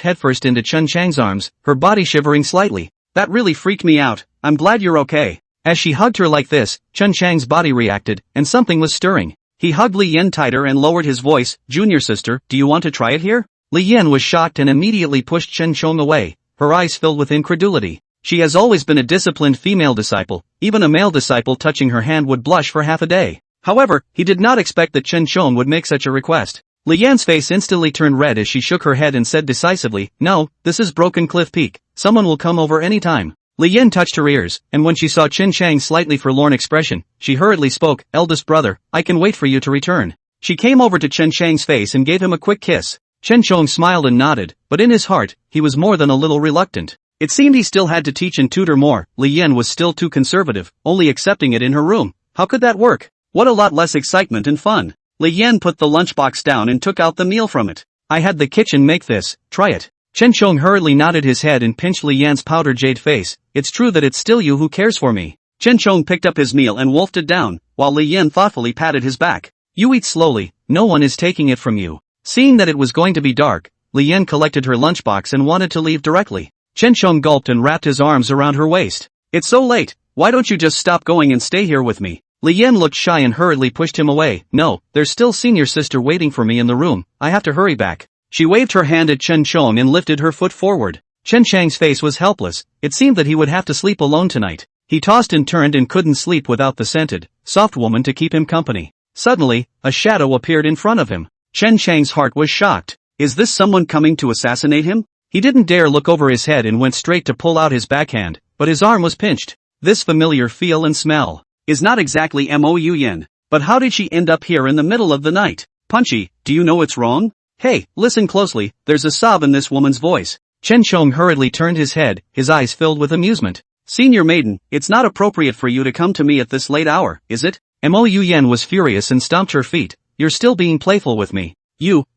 Speaker 2: headfirst into Chen Chang's arms, her body shivering slightly. That really freaked me out. I'm glad you're okay. As she hugged her like this, Chen Chang's body reacted, and something was stirring. He hugged Li Yan tighter and lowered his voice. Junior sister, do you want to try it here? Li Yan was shocked and immediately pushed Chen Shong away, her eyes filled with incredulity. She has always been a disciplined female disciple, even a male disciple touching her hand would blush for half a day. However, he did not expect that Chen Shong would make such a request. Li Yan's face instantly turned red as she shook her head and said decisively, no, this is Broken Cliff Peak, someone will come over any time. Li Yan touched her ears, and when she saw Chen Chang's slightly forlorn expression, she hurriedly spoke, eldest brother, I can wait for you to return. She came over to Chen Chang's face and gave him a quick kiss. Chen Shong smiled and nodded, but in his heart, he was more than a little reluctant. It seemed he still had to teach and tutor more. Li Yan was still too conservative, only accepting it in her room. How could that work? What a lot less excitement and fun. Li Yan put the lunchbox down and took out the meal from it. I had the kitchen make this, try it. Chen Shong hurriedly nodded his head and pinched Li Yan's powdered jade face. It's true that it's still you who cares for me. Chen Shong picked up his meal and wolfed it down, while Li Yan thoughtfully patted his back. You eat slowly, no one is taking it from you. Seeing that it was going to be dark, Li Yan collected her lunchbox and wanted to leave directly. Chen Shong gulped and wrapped his arms around her waist. It's so late, why don't you just stop going and stay here with me? Li Yan looked shy and hurriedly pushed him away. No, there's still senior sister waiting for me in the room, I have to hurry back. She waved her hand at Chen Shong and lifted her foot forward. Chen Chang's face was helpless, it seemed that he would have to sleep alone tonight. He tossed and turned and couldn't sleep without the scented, soft woman to keep him company. Suddenly, a shadow appeared in front of him. Chen Chang's heart was shocked. Is this someone coming to assassinate him? He didn't dare look over his head and went straight to pull out his backhand, but his arm was pinched. This familiar feel and smell is not exactly Mo Yen, but how did she end up here in the middle of the night? Punchy, do you know it's wrong? Hey, listen closely, there's a sob in this woman's voice. Chen Shong hurriedly turned his head, his eyes filled with amusement. Senior Maiden, it's not appropriate for you to come to me at this late hour, is it? Mo Yen was furious and stomped her feet. You're still being playful with me.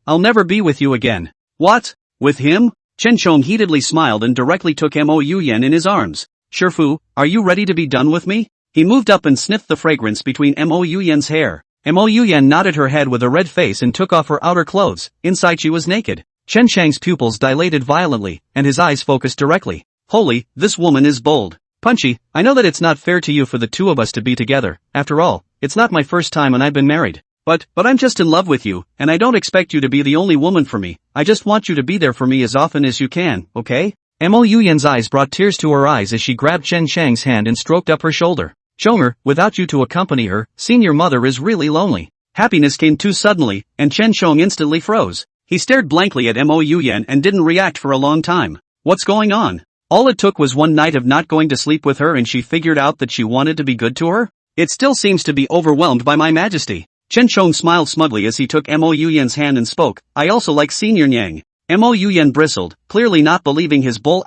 Speaker 2: I'll never be with you again. What? With him? Chen Shong heatedly smiled and directly took Mo Yen in his arms. Shifu, are you ready to be done with me? He moved up and sniffed the fragrance between Mo Yen's hair. Mo Yen nodded her head with a red face and took off her outer clothes. Inside she was naked. Chen Chang's pupils dilated violently, and his eyes focused directly. Holy, this woman is bold. Punchy, I know that it's not fair to you for the two of us to be together. After all, it's not my first time and I've been married. But I'm just in love with you, and I don't expect you to be the only woman for me. I just want you to be there for me as often as you can, okay? Mo Yuyan's eyes brought tears to her eyes as she grabbed Chen Shang's hand and stroked up her shoulder. Chonger, without you to accompany her, senior mother is really lonely. Happiness came too suddenly, and Chen Shong instantly froze. He stared blankly at Mo Yuyan and didn't react for a long time. What's going on? All it took was one night of not going to sleep with her and she figured out that she wanted to be good to her? It still seems to be overwhelmed by my majesty. Chen Shong smiled smugly as he took Mo Yuyan's hand and spoke, I also like Senior Nyang. Mo Yuyan bristled, clearly not believing his bull ********.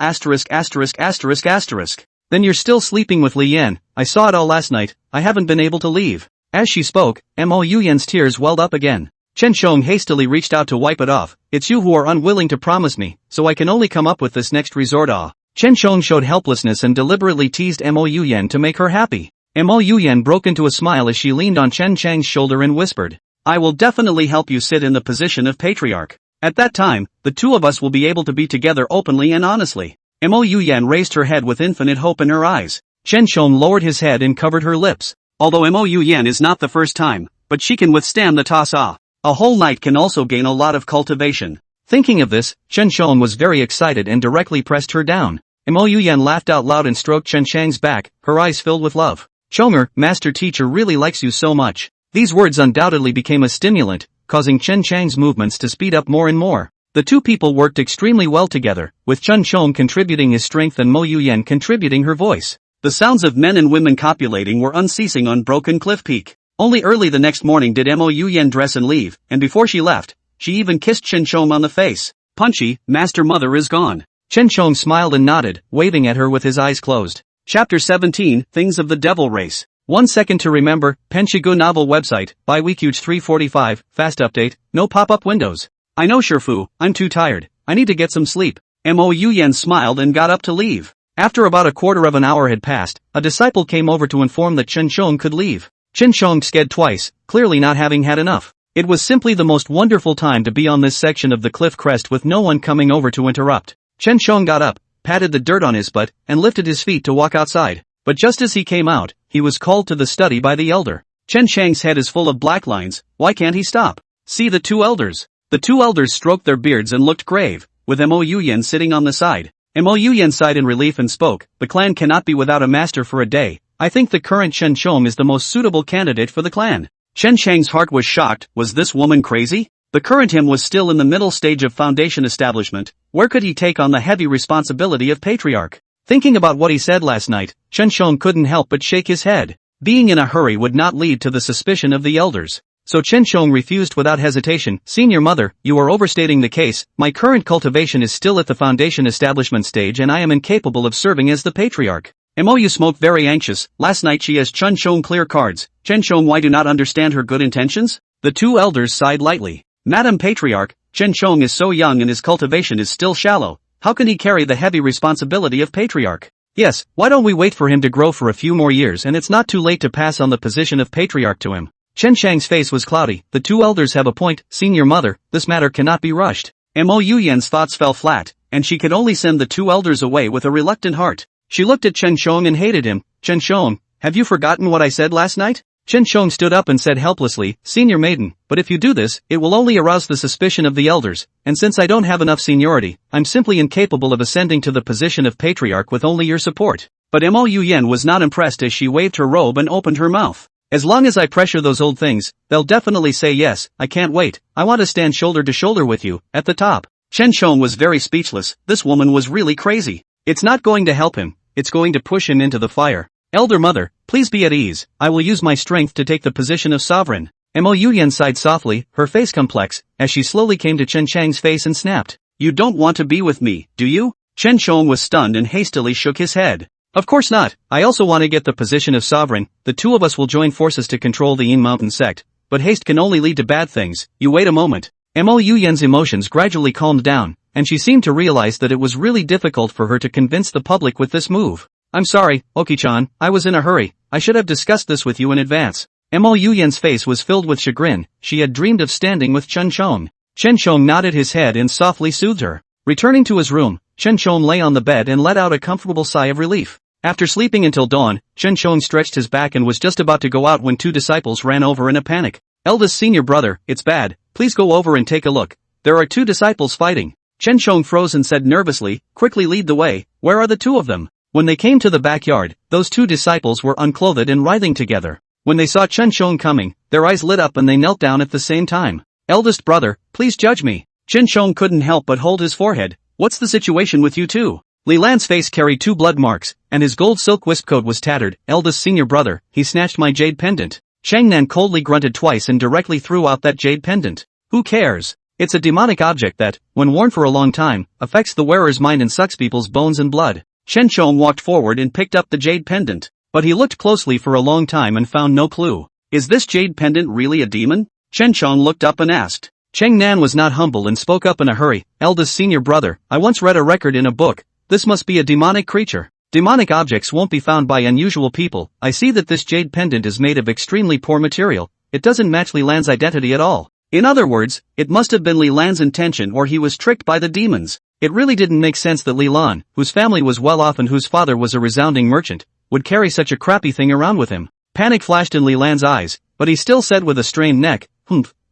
Speaker 2: Then you're still sleeping with Li Yan. I saw it all last night, I haven't been able to leave. As she spoke, Mo Yuyan's tears welled up again. Chen Shong hastily reached out to wipe it off. It's you who are unwilling to promise me, so I can only come up with this next resort. Chen Shong showed helplessness and deliberately teased Mo Yuyan to make her happy. Mo Yuyan broke into a smile as she leaned on Chen Chang's shoulder and whispered, I will definitely help you sit in the position of patriarch. At that time, the two of us will be able to be together openly and honestly. Mo Yuyan raised her head with infinite hope in her eyes. Chen Shong lowered his head and covered her lips. Although Mo Yuyan is not the first time, but she can withstand the toss. A whole night can also gain a lot of cultivation. Thinking of this, Chen Shong was very excited and directly pressed her down. Mo Yuyan laughed out loud and stroked Chen Shang's back, her eyes filled with love. Chonger, master teacher really likes you so much. These words undoubtedly became a stimulant, causing Chen Chang's movements to speed up more and more. The two people worked extremely well together, with Chen Shong contributing his strength and Mo Yuyan contributing her voice. The sounds of men and women copulating were unceasing on Broken Cliff Peak. Only early the next morning did Mo Yuyan dress and leave, and before she left, she even kissed Chen Shong on the face. Punchy, master mother is gone. Chen Shong smiled and nodded, waving at her with his eyes closed. Chapter 17, Things of the Devil Race. 1 second to remember, Penshigu novel website, by Weekuge 345, fast update, no pop-up windows. I know Shifu, I'm too tired, I need to get some sleep. Mo Yuyan smiled and got up to leave. After about a quarter of an hour had passed, a disciple came over to inform that Chen Shong could leave. Chen Shong sked twice, clearly not having had enough. It was simply the most wonderful time to be on this section of the cliff crest with no one coming over to interrupt. Chen Shong got up, patted the dirt on his butt, and lifted his feet to walk outside. But just as he came out, he was called to the study by the elder. Chen Shang's head is full of black lines, why can't he stop? See the two elders. The two elders stroked their beards and looked grave, with Mo Yuyan sitting on the side. Mo Yuyan sighed in relief and spoke, the clan cannot be without a master for a day. I think the current Chen Shong is the most suitable candidate for the clan. Chen Shang's heart was shocked, was this woman crazy? The current him was still in the middle stage of foundation establishment, where could he take on the heavy responsibility of patriarch? Thinking about what he said last night, Chen Shong couldn't help but shake his head. Being in a hurry would not lead to the suspicion of the elders. So Chen Shong refused without hesitation, Senior Mother, you are overstating the case, my current cultivation is still at the foundation establishment stage and I am incapable of serving as the patriarch. Mo smoked very anxious, last night she has Chen Shong clear cards, Chen Shong why do not understand her good intentions? The two elders sighed lightly. Madam Patriarch, Chen Shong is so young and his cultivation is still shallow, how can he carry the heavy responsibility of patriarch? Yes, why don't we wait for him to grow for a few more years and it's not too late to pass on the position of patriarch to him. Chen Shang's face was cloudy, the two elders have a point, Senior Mother, this matter cannot be rushed. Mo Yuyan's thoughts fell flat, and she could only send the two elders away with a reluctant heart. She looked at Chen Shong and hated him. Chen Shong, have you forgotten what I said last night? Chen Shong stood up and said helplessly, Senior Maiden, but if you do this, it will only arouse the suspicion of the elders, and since I don't have enough seniority, I'm simply incapable of ascending to the position of patriarch with only your support. But Mo Yuyan was not impressed as she waved her robe and opened her mouth. As long as I pressure those old things, they'll definitely say yes, I can't wait, I want to stand shoulder to shoulder with you, at the top. Chen Shong was very speechless, this woman was really crazy. It's not going to help him, it's going to push him into the fire. Elder Mother, please be at ease, I will use my strength to take the position of sovereign. Mo Yuyan sighed softly, her face complex, as she slowly came to Chen Chang's face and snapped. You don't want to be with me, do you? Chen Shong was stunned and hastily shook his head. Of course not, I also want to get the position of sovereign, the two of us will join forces to control the Yin Mountain sect, but haste can only lead to bad things, you wait a moment. Mo Yuyan's emotions gradually calmed down, and she seemed to realize that it was really difficult for her to convince the public with this move. I'm sorry, Oki-chan, I was in a hurry, I should have discussed this with you in advance. Mo Yuyan's face was filled with chagrin, she had dreamed of standing with Chen Shong. Chen Shong nodded his head and softly soothed her. Returning to his room, Chen Shong lay on the bed and let out a comfortable sigh of relief. After sleeping until dawn, Chen Shong stretched his back and was just about to go out when two disciples ran over in a panic. Eldest senior brother, it's bad, please go over and take a look. There are 2 disciples fighting. Chen Shong froze and said nervously, quickly lead the way, where are the 2 of them? When they came to the backyard, those 2 disciples were unclothed and writhing together. When they saw Chen Shong coming, their eyes lit up and they knelt down at the same time. Eldest brother, please judge me. Chen Shong couldn't help but hold his forehead. What's the situation with you 2? Li Lan's face carried 2 blood marks, and his gold silk waistcoat was tattered. Eldest senior brother, he snatched my jade pendant. Chang Nan coldly grunted twice and directly threw out that jade pendant. Who cares? It's a demonic object that, when worn for a long time, affects the wearer's mind and sucks people's bones and blood. Chen Shong walked forward and picked up the jade pendant, but he looked closely for a long time and found no clue. Is this jade pendant really a demon? Chen Shong looked up and asked. Cheng Nan was not humble and spoke up in a hurry. Eldest senior brother, I once read a record in a book. This must be a demonic creature. Demonic objects won't be found by unusual people. I see that this jade pendant is made of extremely poor material. It doesn't match Li Lan's identity at all. In other words, it must have been Li Lan's intention or he was tricked by the demons. It really didn't make sense that Li Lan, whose family was well off and whose father was a resounding merchant, would carry such a crappy thing around with him. Panic flashed in Li Lan's eyes, but he still said with a strained neck,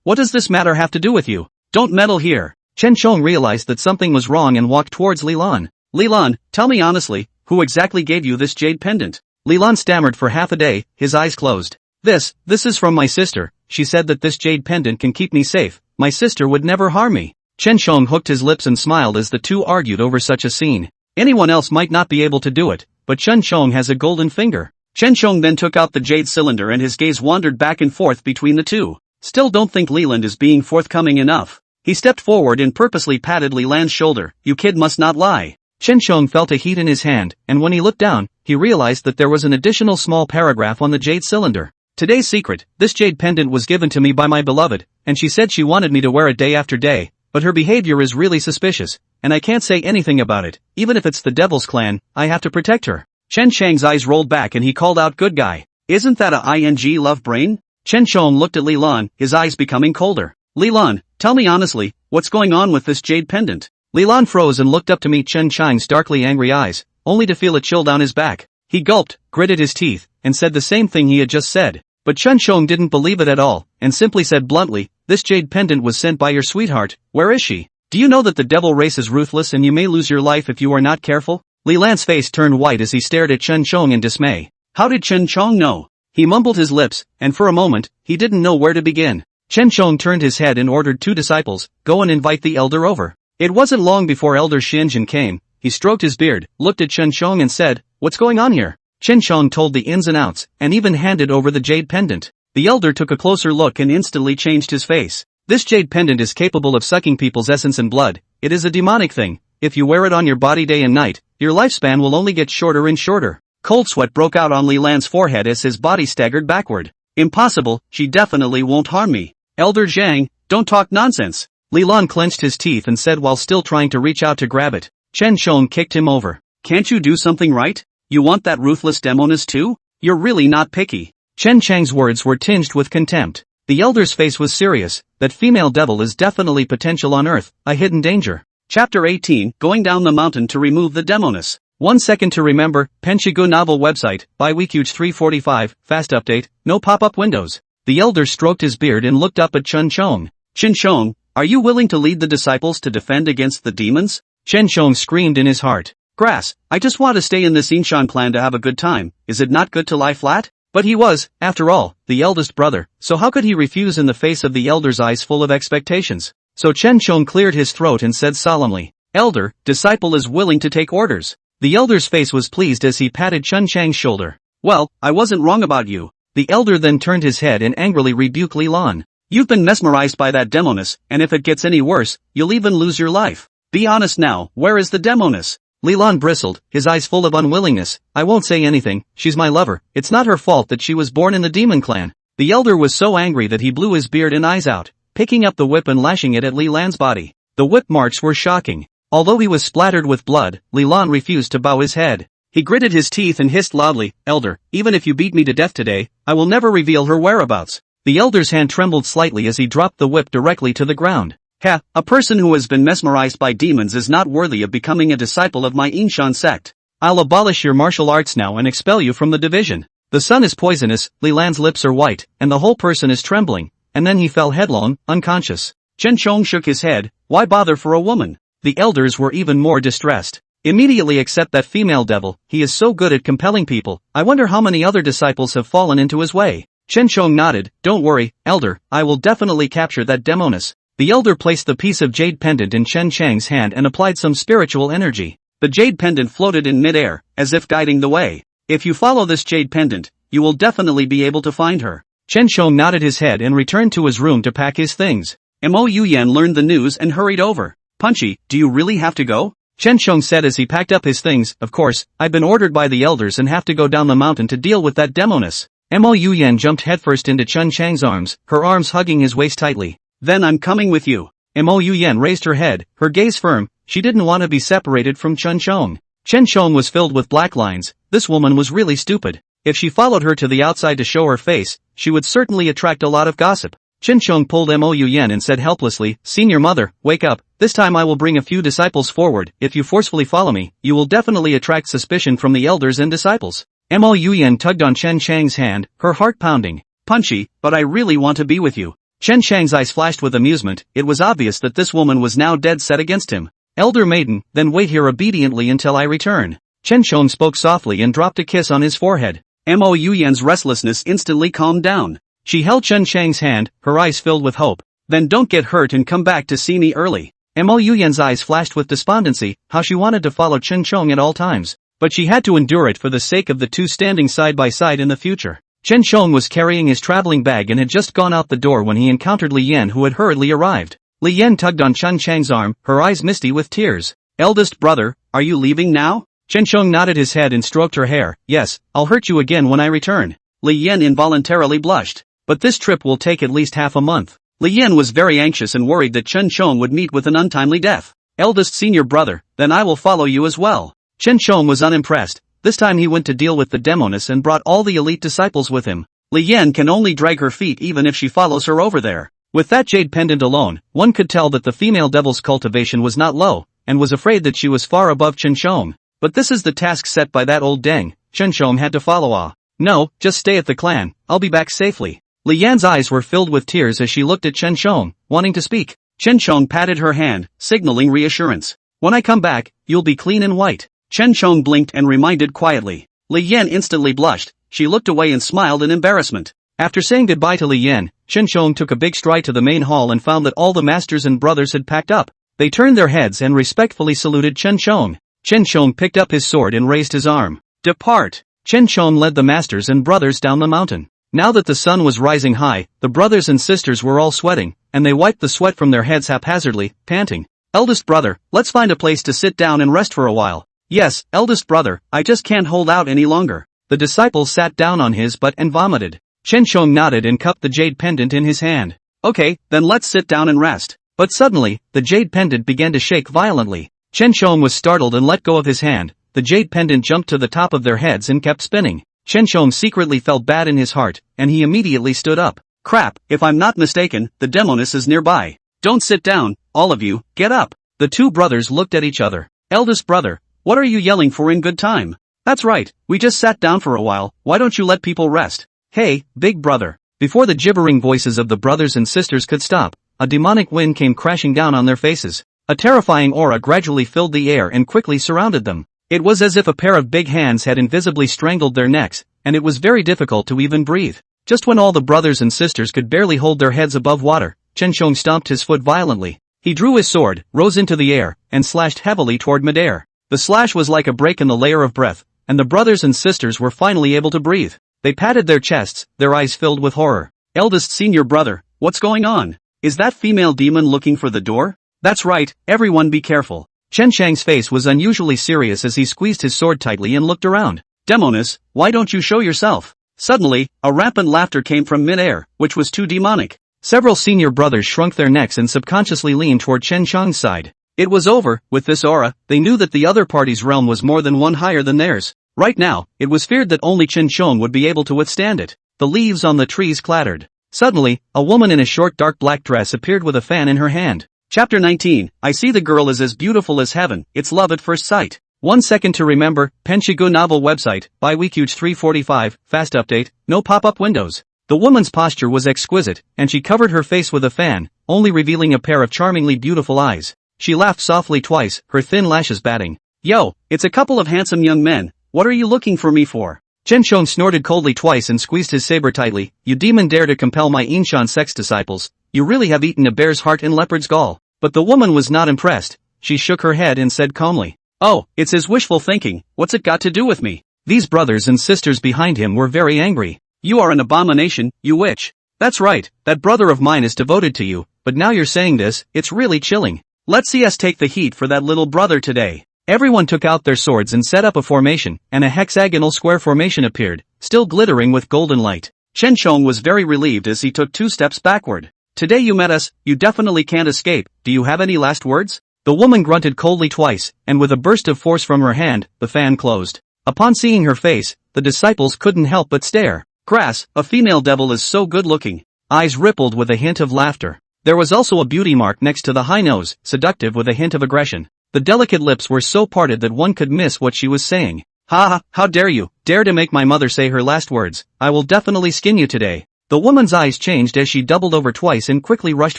Speaker 2: what does this matter have to do with you? Don't meddle here. Chen Shong realized that something was wrong and walked towards Li Lan. Li Lan, tell me honestly, who exactly gave you this jade pendant? Li Lan stammered for half a day, his eyes closed. This is from my sister. She said that this jade pendant can keep me safe. My sister would never harm me. Chen Shong hooked his lips and smiled as the 2 argued over such a scene. Anyone else might not be able to do it, but Chen Shong has a golden finger. Chen Shong then took out the jade cylinder and his gaze wandered back and forth between the 2. Still don't think Leland is being forthcoming enough. He stepped forward and purposely patted Li Lan's shoulder. You kid must not lie. Chen Shong felt a heat in his hand, and when he looked down, he realized that there was an additional small paragraph on the jade cylinder. Today's secret, this jade pendant was given to me by my beloved, and she said she wanted me to wear it day after day, but her behavior is really suspicious, and I can't say anything about it. Even if it's the Devil's Clan, I have to protect her. Chen Chang's eyes rolled back and he called out good guy. Isn't that a ing love brain? Chen Shong looked at Li Lan, his eyes becoming colder. Li Lan, tell me honestly, what's going on with this jade pendant? Li Lan froze and looked up to meet Chen Chang's darkly angry eyes, only to feel a chill down his back. He gulped, gritted his teeth, and said the same thing he had just said. But Chen Shong didn't believe it at all, and simply said bluntly, this jade pendant was sent by your sweetheart. Where is she? Do you know that the devil race is ruthless and you may lose your life if you are not careful? Li Lan's face turned white as he stared at Chen Shong in dismay. How did Chen Shong know? He mumbled his lips, and for a moment, he didn't know where to begin. Chen Shong turned his head and ordered 2 disciples, go and invite the elder over. It wasn't long before Elder Xianjin came. He stroked his beard, looked at Chen Shong and said, what's going on here? Chen Shong told the ins and outs, and even handed over the jade pendant. The elder took a closer look and instantly changed his face. This jade pendant is capable of sucking people's essence and blood. It is a demonic thing. If you wear it on your body day and night, your lifespan will only get shorter and shorter. Cold sweat broke out on Li Lan's forehead as his body staggered backward. Impossible, she definitely won't harm me. Elder Zhang, don't talk nonsense. Li Lan clenched his teeth and said while still trying to reach out to grab it. Chen Shong kicked him over. Can't you do something right? You want that ruthless demoness too? You're really not picky. Chen Chang's words were tinged with contempt. The elder's face was serious. That female devil is definitely potential on Earth, a hidden danger. Chapter 18, Going Down the Mountain to Remove the Demoness. 1 second to remember, Penshigu novel website, by Weekuge 345, fast update, no pop-up windows. The elder stroked his beard and looked up at Chen Shong. Chen Shong, are you willing to lead the disciples to defend against the demons? Chen Shong screamed in his heart. Grass, I just want to stay in this Inshan clan to have a good time. Is it not good to lie flat? But he was, after all, the eldest brother, so how could he refuse in the face of the elder's eyes full of expectations? So Chen Shong cleared his throat and said solemnly, Elder, disciple is willing to take orders. The elder's face was pleased as he patted Chen Chang's shoulder. Well, I wasn't wrong about you. The elder then turned his head and angrily rebuked Li Lan. You've been mesmerized by that demoness, and if it gets any worse, you'll even lose your life. Be honest now, where is the demoness? Li Lan bristled, his eyes full of unwillingness. I won't say anything, she's my lover. It's not her fault that she was born in the demon clan. The elder was so angry that he blew his beard and eyes out, picking up the whip and lashing it at Li Lan's body. The whip marks were shocking. Although he was splattered with blood, Li Lan refused to bow his head. He gritted his teeth and hissed loudly, Elder, even if you beat me to death today, I will never reveal her whereabouts. The elder's hand trembled slightly as he dropped the whip directly to the ground. A person who has been mesmerized by demons is not worthy of becoming a disciple of my Inshan sect. I'll abolish your martial arts now and expel you from the division. The sun is poisonous, Li Lan's lips are white, and the whole person is trembling.
Speaker 1: and then he fell headlong, unconscious.
Speaker 2: Chen Chong shook his head. Why bother for a woman?
Speaker 1: The elders were even more distressed. Immediately accept that female devil, he is so good at compelling people, I wonder how many other disciples have fallen into his way. Chen Chong nodded, don't worry, elder, I will definitely capture that demoness. The elder placed the piece of jade pendant in Chen Chang's hand and applied some spiritual energy.
Speaker 2: The jade pendant floated in midair, as if guiding the way. If you follow this jade pendant, you will definitely be able to find her.
Speaker 1: Chen Chong nodded his head and returned to his room to pack his things.
Speaker 2: Mo Yuyan learned the news and hurried over. Punchy, do you really have to go?
Speaker 1: Chen Chong said as he packed up his things, of course, I've been ordered by the elders and have to go down the mountain to deal with that demoness. Mo Yuyan jumped headfirst into Chen Chang's arms, her arms hugging his waist tightly.
Speaker 2: Then I'm coming with you.
Speaker 1: Mo Yuyan raised her head, her gaze firm, she didn't want to be separated from Chen Chong. Chen Chong was filled with black lines, this woman was really stupid. If she followed her to the outside to show her face, she would certainly attract a lot of gossip. Chen Chong pulled Mo Yuyan and said helplessly, Senior Mother, wake up, this time I will bring a few disciples forward, if you forcefully follow me, you will definitely attract suspicion from the elders and disciples. Mo Yuyan tugged on Chen Chang's hand, her heart pounding.
Speaker 2: Punchy, but I really want to be with you.
Speaker 1: Chen Chang's eyes flashed with amusement, it was obvious that this woman was now dead set against him. Elder maiden, then wait here obediently until I return. Chen Chong spoke softly and dropped a kiss on his forehead.
Speaker 2: Mo Yuyan's restlessness instantly calmed down.
Speaker 1: She held Chen Chang's hand, her eyes filled with hope.
Speaker 2: Then don't get hurt and come back to see me early.
Speaker 1: Mo Yuyan's eyes flashed with despondency, how she wanted to follow Chen Chong at all times. But she had to endure it for the sake of the two standing side by side in the future. Chen Chong was carrying his traveling bag and had just gone out the door when he encountered Li Yan who had hurriedly arrived. Li Yan tugged on Chen Chang's arm, her eyes misty with tears.
Speaker 2: Eldest brother, are you leaving now?
Speaker 1: Chen Chong nodded his head and stroked her hair. Yes, I'll hurt you again when I return.
Speaker 2: Li Yan involuntarily blushed.
Speaker 1: But this trip will take at least half a month.
Speaker 2: Li Yan was very anxious and worried that Chen Chong would meet with an untimely death.
Speaker 1: Eldest senior brother, then I will follow you as well. Chen Chong was unimpressed. This time he went to deal with the demoness and brought all the elite disciples with him.
Speaker 2: Li Yan can only drag her feet even if she follows her over there.
Speaker 1: With that jade pendant alone, one could tell that the female devil's cultivation was not low, and was afraid that she was far above Chen Chong. But this is the task set by that old deng, Chen Chong had to follow. No, just stay at the clan, I'll be back safely. Li Yan's eyes were filled with tears as she looked at Chen Chong, wanting to speak.
Speaker 2: Chen Chong patted her hand, signaling reassurance.
Speaker 1: When I come back, you'll be clean and white.
Speaker 2: Chen Chong blinked and reminded quietly. Li Yan instantly blushed, she looked away and smiled in embarrassment.
Speaker 1: After saying goodbye to Li Yan, Chen Chong took a big stride to the main hall and found that all the masters and brothers had packed up. They turned their heads and respectfully saluted Chen Chong. Chen Chong picked up his sword and raised his arm.
Speaker 2: Depart!
Speaker 1: Chen Chong led the masters and brothers down the mountain. Now that the sun was rising high, the brothers and sisters were all sweating, and they wiped the sweat from their heads haphazardly, panting. Eldest brother, let's find a place to sit down and rest for a while.
Speaker 2: Yes, eldest brother, I just can't hold out any longer.
Speaker 1: The disciples sat down on his butt and vomited. Chen Chong nodded and cupped the jade pendant in his hand.
Speaker 2: Okay, then let's sit down and rest.
Speaker 1: But suddenly, the jade pendant began to shake violently. Chen Chong was startled and let go of his hand. The jade pendant jumped to the top of their heads and kept spinning. Chen Chong secretly felt bad in his heart, and he immediately stood up.
Speaker 2: Crap, if I'm not mistaken, the demoness is nearby. Don't sit down, all of you, get up.
Speaker 1: The two brothers looked at each other.
Speaker 2: Eldest brother, what are you yelling for in good time? That's right, we just sat down for a while, why don't you let people rest?
Speaker 1: Hey, big brother. Before the gibbering voices of the brothers and sisters could stop, a demonic wind came crashing down on their faces. A terrifying aura gradually filled the air and quickly surrounded them. It was as if a pair of big hands had invisibly strangled their necks, and it was very difficult to even breathe. Just when all the brothers and sisters could barely hold their heads above water, Chen Chong stomped his foot violently. He drew his sword, rose into the air, and slashed heavily toward midair. The slash was like a break in the layer of breath, and the brothers and sisters were finally able to breathe. They patted their chests, their eyes filled with horror.
Speaker 2: Eldest senior brother, what's going on? Is that female demon looking for the door? That's right, everyone be careful.
Speaker 1: Chen Chang's face was unusually serious as he squeezed his sword tightly and looked around.
Speaker 2: Demoness, why don't you show yourself? Suddenly, a rampant laughter came from mid-air, which was too demonic.
Speaker 1: Several senior brothers shrunk their necks and subconsciously leaned toward Chen Chang's side.
Speaker 2: It was over, with this aura, they knew that the other party's realm was more than one higher than theirs. Right now, it was feared that only Chen Chong would be able to withstand it. The leaves on the trees clattered. Suddenly, a woman in a short dark black dress appeared with a fan in her hand. Chapter 19, I see the girl is as beautiful as heaven, it's love at first sight. 1 second to remember, Penshigu novel website, by Weekuge 345, fast update, no pop-up windows. The woman's posture was exquisite, and she covered her face with a fan, only revealing a pair of charmingly beautiful eyes. She laughed softly twice, her thin lashes batting. Yo, it's a couple of handsome young men, what are you looking for me for? Chen Shong snorted coldly twice and squeezed his saber tightly. You demon dare to compel my Inshan Sect's disciples. You really have eaten a bear's heart and leopard's gall. But the woman was not impressed. She shook her head and said calmly. Oh, it's his wishful thinking, what's it got to do with me? These brothers and sisters behind him were very angry. You are an abomination, you witch. That's right, that brother of mine is devoted to you, but now you're saying this, it's really chilling. Let's see us take the heat for that little brother today. Everyone took out their swords and set up a formation, and a hexagonal square formation appeared, still glittering with golden light. Chen Shong was very relieved as he took 2 steps backward. Today you met us, you definitely can't escape, do you have any last words? The woman grunted coldly twice, and with a burst of force from her hand, the fan closed. Upon seeing her face, the disciples couldn't help but stare. Crass, a female devil is so good looking. Eyes rippled with a hint of laughter. There was also a beauty mark next to the high nose, seductive with a hint of aggression. The delicate lips were so parted that one could miss what she was saying. Ha ha, how dare you, dare to make my mother say her last words, I will definitely skin you today. The woman's eyes changed as she doubled over twice and quickly rushed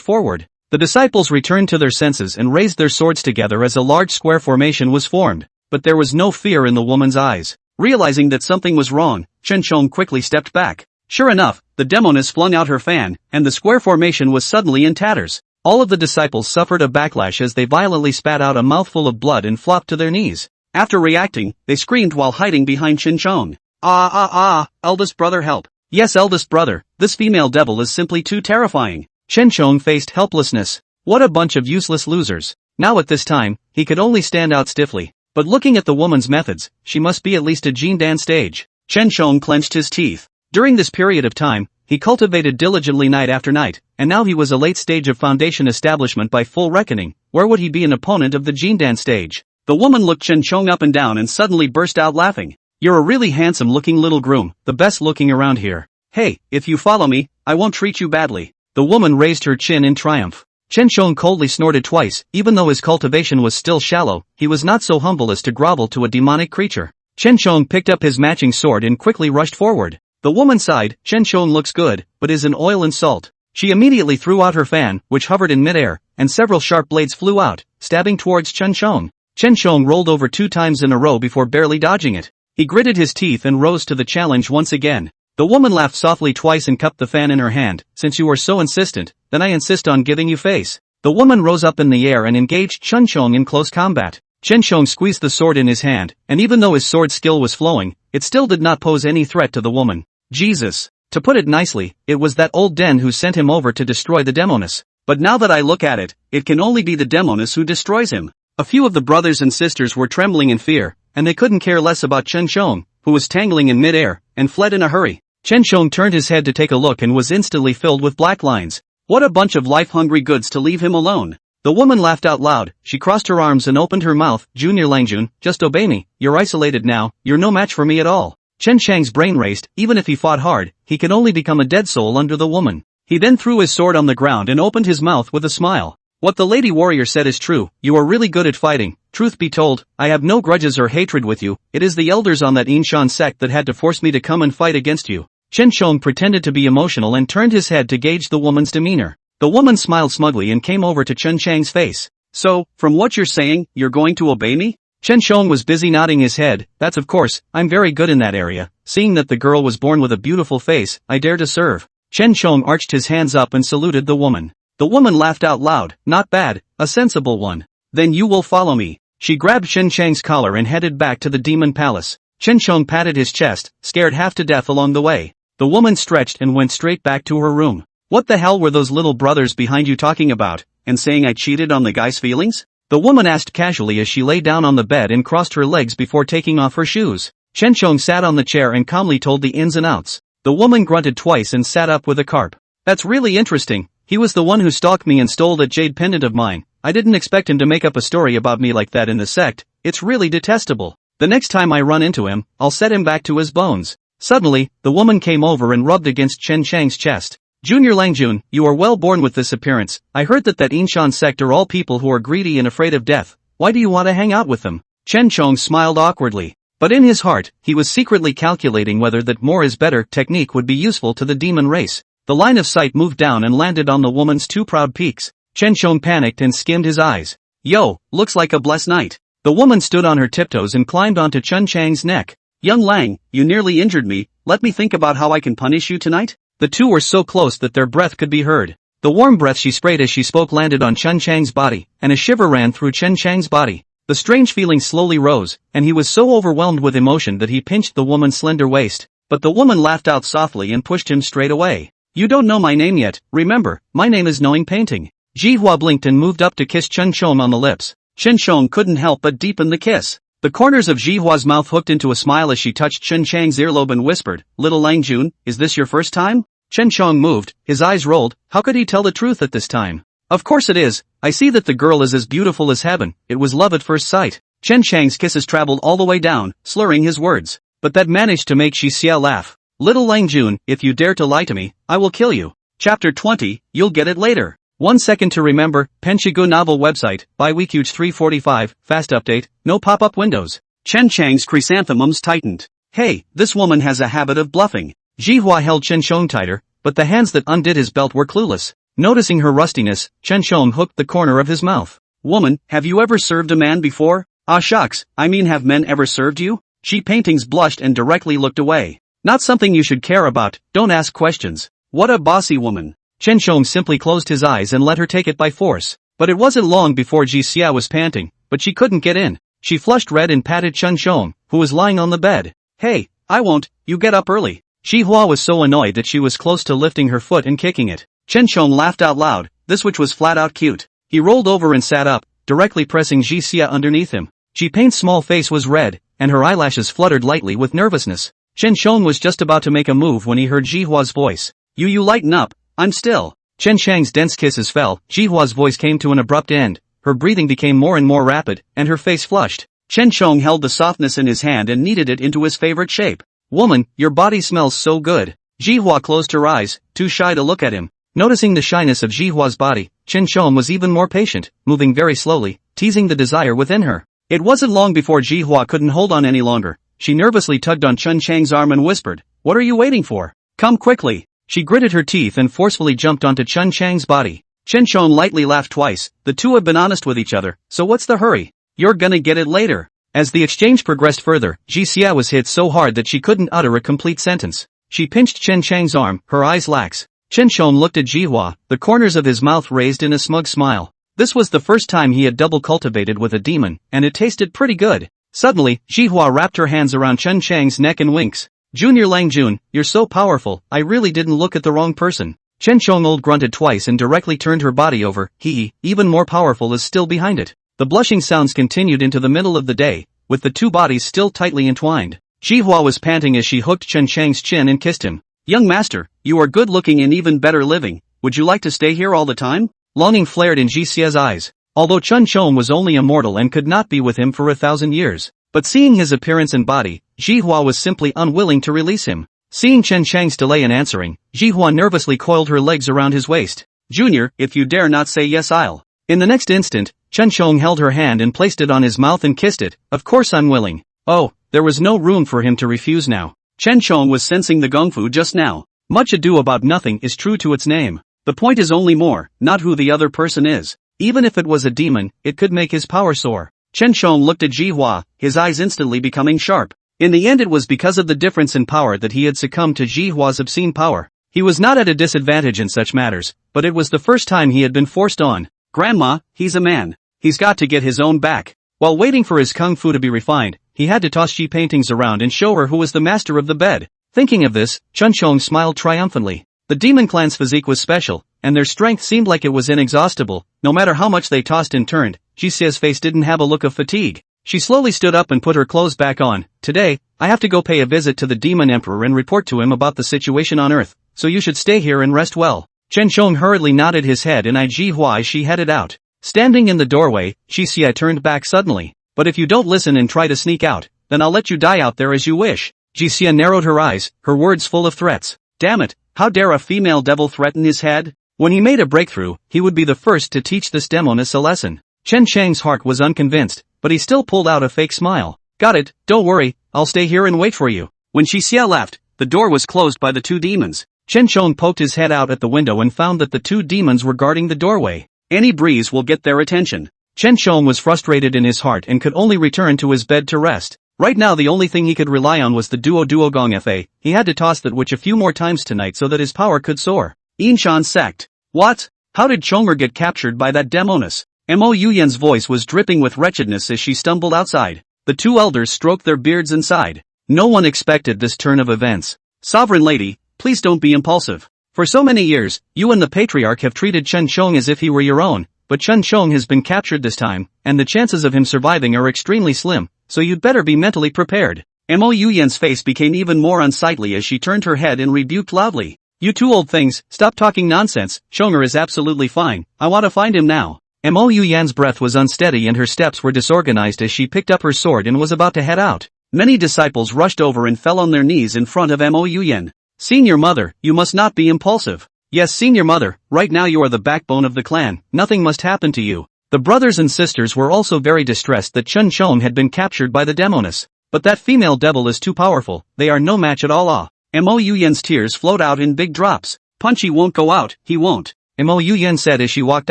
Speaker 2: forward. The disciples returned to their senses and raised their swords together as a large square formation was formed, but there was no fear in the woman's eyes. Realizing that something was wrong, Chen Shong quickly stepped back. Sure enough, the demoness flung out her fan, and the square formation was suddenly in tatters. All of the disciples suffered a backlash as they violently spat out a mouthful of blood and flopped to their knees. After reacting, they screamed while hiding behind Chen Shong. Eldest brother help. Yes, eldest brother, this female devil is simply too terrifying. Chen Shong faced helplessness. What a bunch of useless losers. Now at this time, he could only stand out stiffly. But looking at the woman's methods, she must be at least a Jindan stage. Chen Shong clenched his teeth. During this period of time, he cultivated diligently night after night, and now he was a late stage of foundation establishment by full reckoning. Where would he be an opponent of the Jindan stage? The woman looked Chen Shong up and down and suddenly burst out laughing. You're a really handsome looking little groom, the best looking around here. Hey, if you follow me, I won't treat you badly. The woman raised her chin in triumph. Chen Shong coldly snorted twice. Even though his cultivation was still shallow, he was not so humble as to grovel to a demonic creature. Chen Shong picked up his matching sword and quickly rushed forward. The woman sighed. Chen Shong looks good, but is an oil and salt. She immediately threw out her fan, which hovered in midair, and several sharp blades flew out, stabbing towards Chen Shong. Chen Shong rolled over 2 times in a row before barely dodging it. He gritted his teeth and rose to the challenge once again. The woman laughed softly twice and cupped the fan in her hand. Since you are so insistent, then I insist on giving you face. The woman rose up in the air and engaged Chen Shong in close combat. Chen Shong squeezed the sword in his hand, and even though his sword skill was flowing, it still did not pose any threat to the woman. Jesus. To put it nicely, it was that old den who sent him over to destroy the demoness. But now that I look at it, it can only be the demoness who destroys him. A few of the brothers and sisters were trembling in fear, and they couldn't care less about Chen Shong, who was tangling in midair, and fled in a hurry. Chen Shong turned his head to take a look and was instantly filled with black lines. What a bunch of life-hungry goods to leave him alone. The woman laughed out loud. She crossed her arms and opened her mouth. Junior Langjun, just obey me. You're isolated now. You're no match for me at all. Chen Shang's brain raced. Even if he fought hard, he could only become a dead soul under the woman. He then threw his sword on the ground and opened his mouth with a smile. What the lady warrior said is true. You are really good at fighting. Truth be told, I have no grudges or hatred with you. It is the elders on that Inshan sect that had to force me to come and fight against you. Chen Shong pretended to be emotional and turned his head to gauge the woman's demeanor. The woman smiled smugly and came over to Chen Chang's face. So, from what you're saying, you're going to obey me? Chen Shong was busy nodding his head. That's of course, I'm very good in that area. Seeing that the girl was born with a beautiful face, I dare to serve. Chen Shong arched his hands up and saluted the woman. The woman laughed out loud. Not bad, a sensible one. Then you will follow me. She grabbed Chen Chang's collar and headed back to the demon palace. Chen Shong patted his chest, scared half to death along the way. The woman stretched and went straight back to her room. What the hell were those little brothers behind you talking about, and saying I cheated on the guy's feelings? The woman asked casually as she lay down on the bed and crossed her legs before taking off her shoes. Chen Shong sat on the chair and calmly told the ins and outs. The woman grunted twice and sat up with a carp. That's really interesting. He was the one who stalked me and stole that jade pendant of mine. I didn't expect him to make up a story about me like that in the sect. It's really detestable. The next time I run into him, I'll set him back to his bones. Suddenly, the woman came over and rubbed against Chen Chang's chest. Junior Langjun, you are well born with this appearance. I heard that Inshan sect are all people who are greedy and afraid of death. Why do you want to hang out with them? Chen Chong smiled awkwardly. But in his heart, he was secretly calculating whether that more is better technique would be useful to the demon race. The line of sight moved down and landed on the woman's two proud peaks. Chen Shong panicked and skimmed his eyes. Yo, looks like a blessed night. The woman stood on her tiptoes and climbed onto Chun Chang's neck. Young Lang, you nearly injured me, let me think about how I can punish you tonight? The two were so close that their breath could be heard. The warm breath she sprayed as she spoke landed on Chun Chang's body, and a shiver ran through Chen Chang's body. The strange feeling slowly rose, and he was so overwhelmed with emotion that he pinched the woman's slender waist. But the woman laughed out softly and pushed him straight away. You don't know my name yet, remember, my name is Knowing Painting. Ji Hua blinked and moved up to kiss Chen Shong on the lips. Chen Shong couldn't help but deepen the kiss. The corners of Ji Hua's mouth hooked into a smile as she touched Chen Chang's earlobe and whispered, Little Lang Jun, is this your first time? Chen Shong moved, his eyes rolled, how could he tell the truth at this time? Of course it is, I see that the girl is as beautiful as heaven, it was love at first sight. Chen Chang's kisses traveled all the way down, slurring his words. But that managed to make Shi Xia laugh. Little Lang Jun, if you dare to lie to me, I will kill you. Chapter 20, you'll get it later. 1 second to remember, Penshigu novel website, by Weekuge 345, fast update, no pop-up windows. Chen Chang's chrysanthemums tightened. Hey, this woman has a habit of bluffing. Ji Hua held Chen Shong tighter, but the hands that undid his belt were clueless. Noticing her rustiness, Chen Shong hooked the corner of his mouth. Woman, have you ever served a man before? Ah shucks, I mean have men ever served you? She Paintings blushed and directly looked away. Not something you should care about, don't ask questions. What a bossy woman. Chen Shong simply closed his eyes and let her take it by force. But it wasn't long before Ji Xia was panting, but she couldn't get in. She flushed red and patted Chen Shong, who was lying on the bed. Hey, I won't, you get up early. Shi Hua was so annoyed that she was close to lifting her foot and kicking it. Chen Shong laughed out loud, this which was flat out cute. He rolled over and sat up, directly pressing Ji Xia underneath him. Ji Paint's small face was red, and her eyelashes fluttered lightly with nervousness. Chen Shong was just about to make a move when he heard Ji Hua's voice. You lighten up, I'm still. Chen Chang's dense kisses fell, Ji Hua's voice came to an abrupt end, her breathing became more and more rapid, and her face flushed. Chen Shong held the softness in his hand and kneaded it into his favorite shape. Woman, your body smells so good. Ji Hua closed her eyes, too shy to look at him. Noticing the shyness of Ji Hua's body, Chen Shong was even more patient, moving very slowly, teasing the desire within her. It wasn't long before Ji Hua couldn't hold on any longer. She nervously tugged on Chen Chang's arm and whispered, What are you waiting for? Come quickly. She gritted her teeth and forcefully jumped onto Chen Chang's body. Chen Shong lightly laughed twice, the two have been honest with each other, so what's the hurry? You're gonna get it later. As the exchange progressed further, Ji Xia was hit so hard that she couldn't utter a complete sentence. She pinched Chen Chang's arm, her eyes lax. Chen Shong looked at Ji Hua, the corners of his mouth raised in a smug smile. This was the first time he had double cultivated with a demon, and it tasted pretty good. Suddenly, Ji Hua wrapped her hands around Chen Chang's neck and winks. Junior Lang Jun, you're so powerful, I really didn't look at the wrong person. Chen Shong old grunted twice and directly turned her body over, even more powerful is still behind it. The blushing sounds continued into the middle of the day, with the two bodies still tightly entwined. Ji Hua was panting as she hooked Chen Chang's chin and kissed him. Young master, you are good looking and even better living, would you like to stay here all the time? Longing flared in Ji Xia's eyes. Although Chen Shong was only a mortal and could not be with him for 1,000 years. But seeing his appearance and body, Ji Hua was simply unwilling to release him. Seeing Chen Chang's delay in answering, Ji Hua nervously coiled her legs around his waist. Junior, if you dare not say yes I'll. In the next instant, Chen Shong held her hand and placed it on his mouth and kissed it. Of course I'm willing. Oh, there was no room for him to refuse now. Chen Shong was sensing the gongfu just now. Much ado about nothing is true to its name. The point is only more, not who the other person is. Even if it was a demon, it could make his power soar. Chen Shong looked at Ji Hua, his eyes instantly becoming sharp. In the end it was because of the difference in power that he had succumbed to Ji Hua's obscene power. He was not at a disadvantage in such matters, but it was the first time he had been forced on. Grandma, he's a man. He's got to get his own back. While waiting for his kung fu to be refined, he had to toss Ji Paintings around and show her who was the master of the bed. Thinking of this, Chen Shong smiled triumphantly. The demon clan's physique was special, and their strength seemed like it was inexhaustible. No matter how much they tossed and turned, Ji Xia's face didn't have a look of fatigue. She slowly stood up and put her clothes back on. Today, I have to go pay a visit to the demon emperor and report to him about the situation on Earth, so you should stay here and rest well. Chen Shong hurriedly nodded his head and eyed Ji Hua as she headed out. Standing in the doorway, Ji Xia turned back suddenly. But if you don't listen and try to sneak out, then I'll let you die out there as you wish. Ji Xia narrowed her eyes, her words full of threats. Damn it, how dare a female devil threaten his head? When he made a breakthrough, he would be the first to teach this demoness a lesson. Chen Chang's heart was unconvinced, but he still pulled out a fake smile. Got it, don't worry, I'll stay here and wait for you. When Xia left, the door was closed by the two demons. Chen Shong poked his head out at the window and found that the two demons were guarding the doorway. Any breeze will get their attention. Chen Shong was frustrated in his heart and could only return to his bed to rest. Right now the only thing he could rely on was the duo-gong fa. He had to toss that witch a few more times tonight so that his power could soar. Yinshan Sect. What? How did Chonger get captured by that demoness? Mo Yuyen's voice was dripping with wretchedness as she stumbled outside. The two elders stroked their beards and sighed. No one expected this turn of events. Sovereign lady, please don't be impulsive. For so many years, you and the patriarch have treated Chen Shong as if he were your own, but Chen Shong has been captured this time, and the chances of him surviving are extremely slim, so you'd better be mentally prepared. Mo Yuyen's face became even more unsightly as she turned her head and rebuked loudly. You two old things, stop talking nonsense. Chonger is absolutely fine. I want to find him now. Mo Yuyen's breath was unsteady and her steps were disorganized as she picked up her sword and was about to head out. Many disciples rushed over and fell on their knees in front of Mo Yuyen. Senior mother, you must not be impulsive. Yes, senior mother, right now you are the backbone of the clan. Nothing must happen to you. The brothers and sisters were also very distressed that Chen Shong had been captured by the demoness. But that female devil is too powerful. They are no match at all. Mo Yuyen's tears flowed out in big drops. Punchy won't go out, he won't. Mo Yuyen said as she walked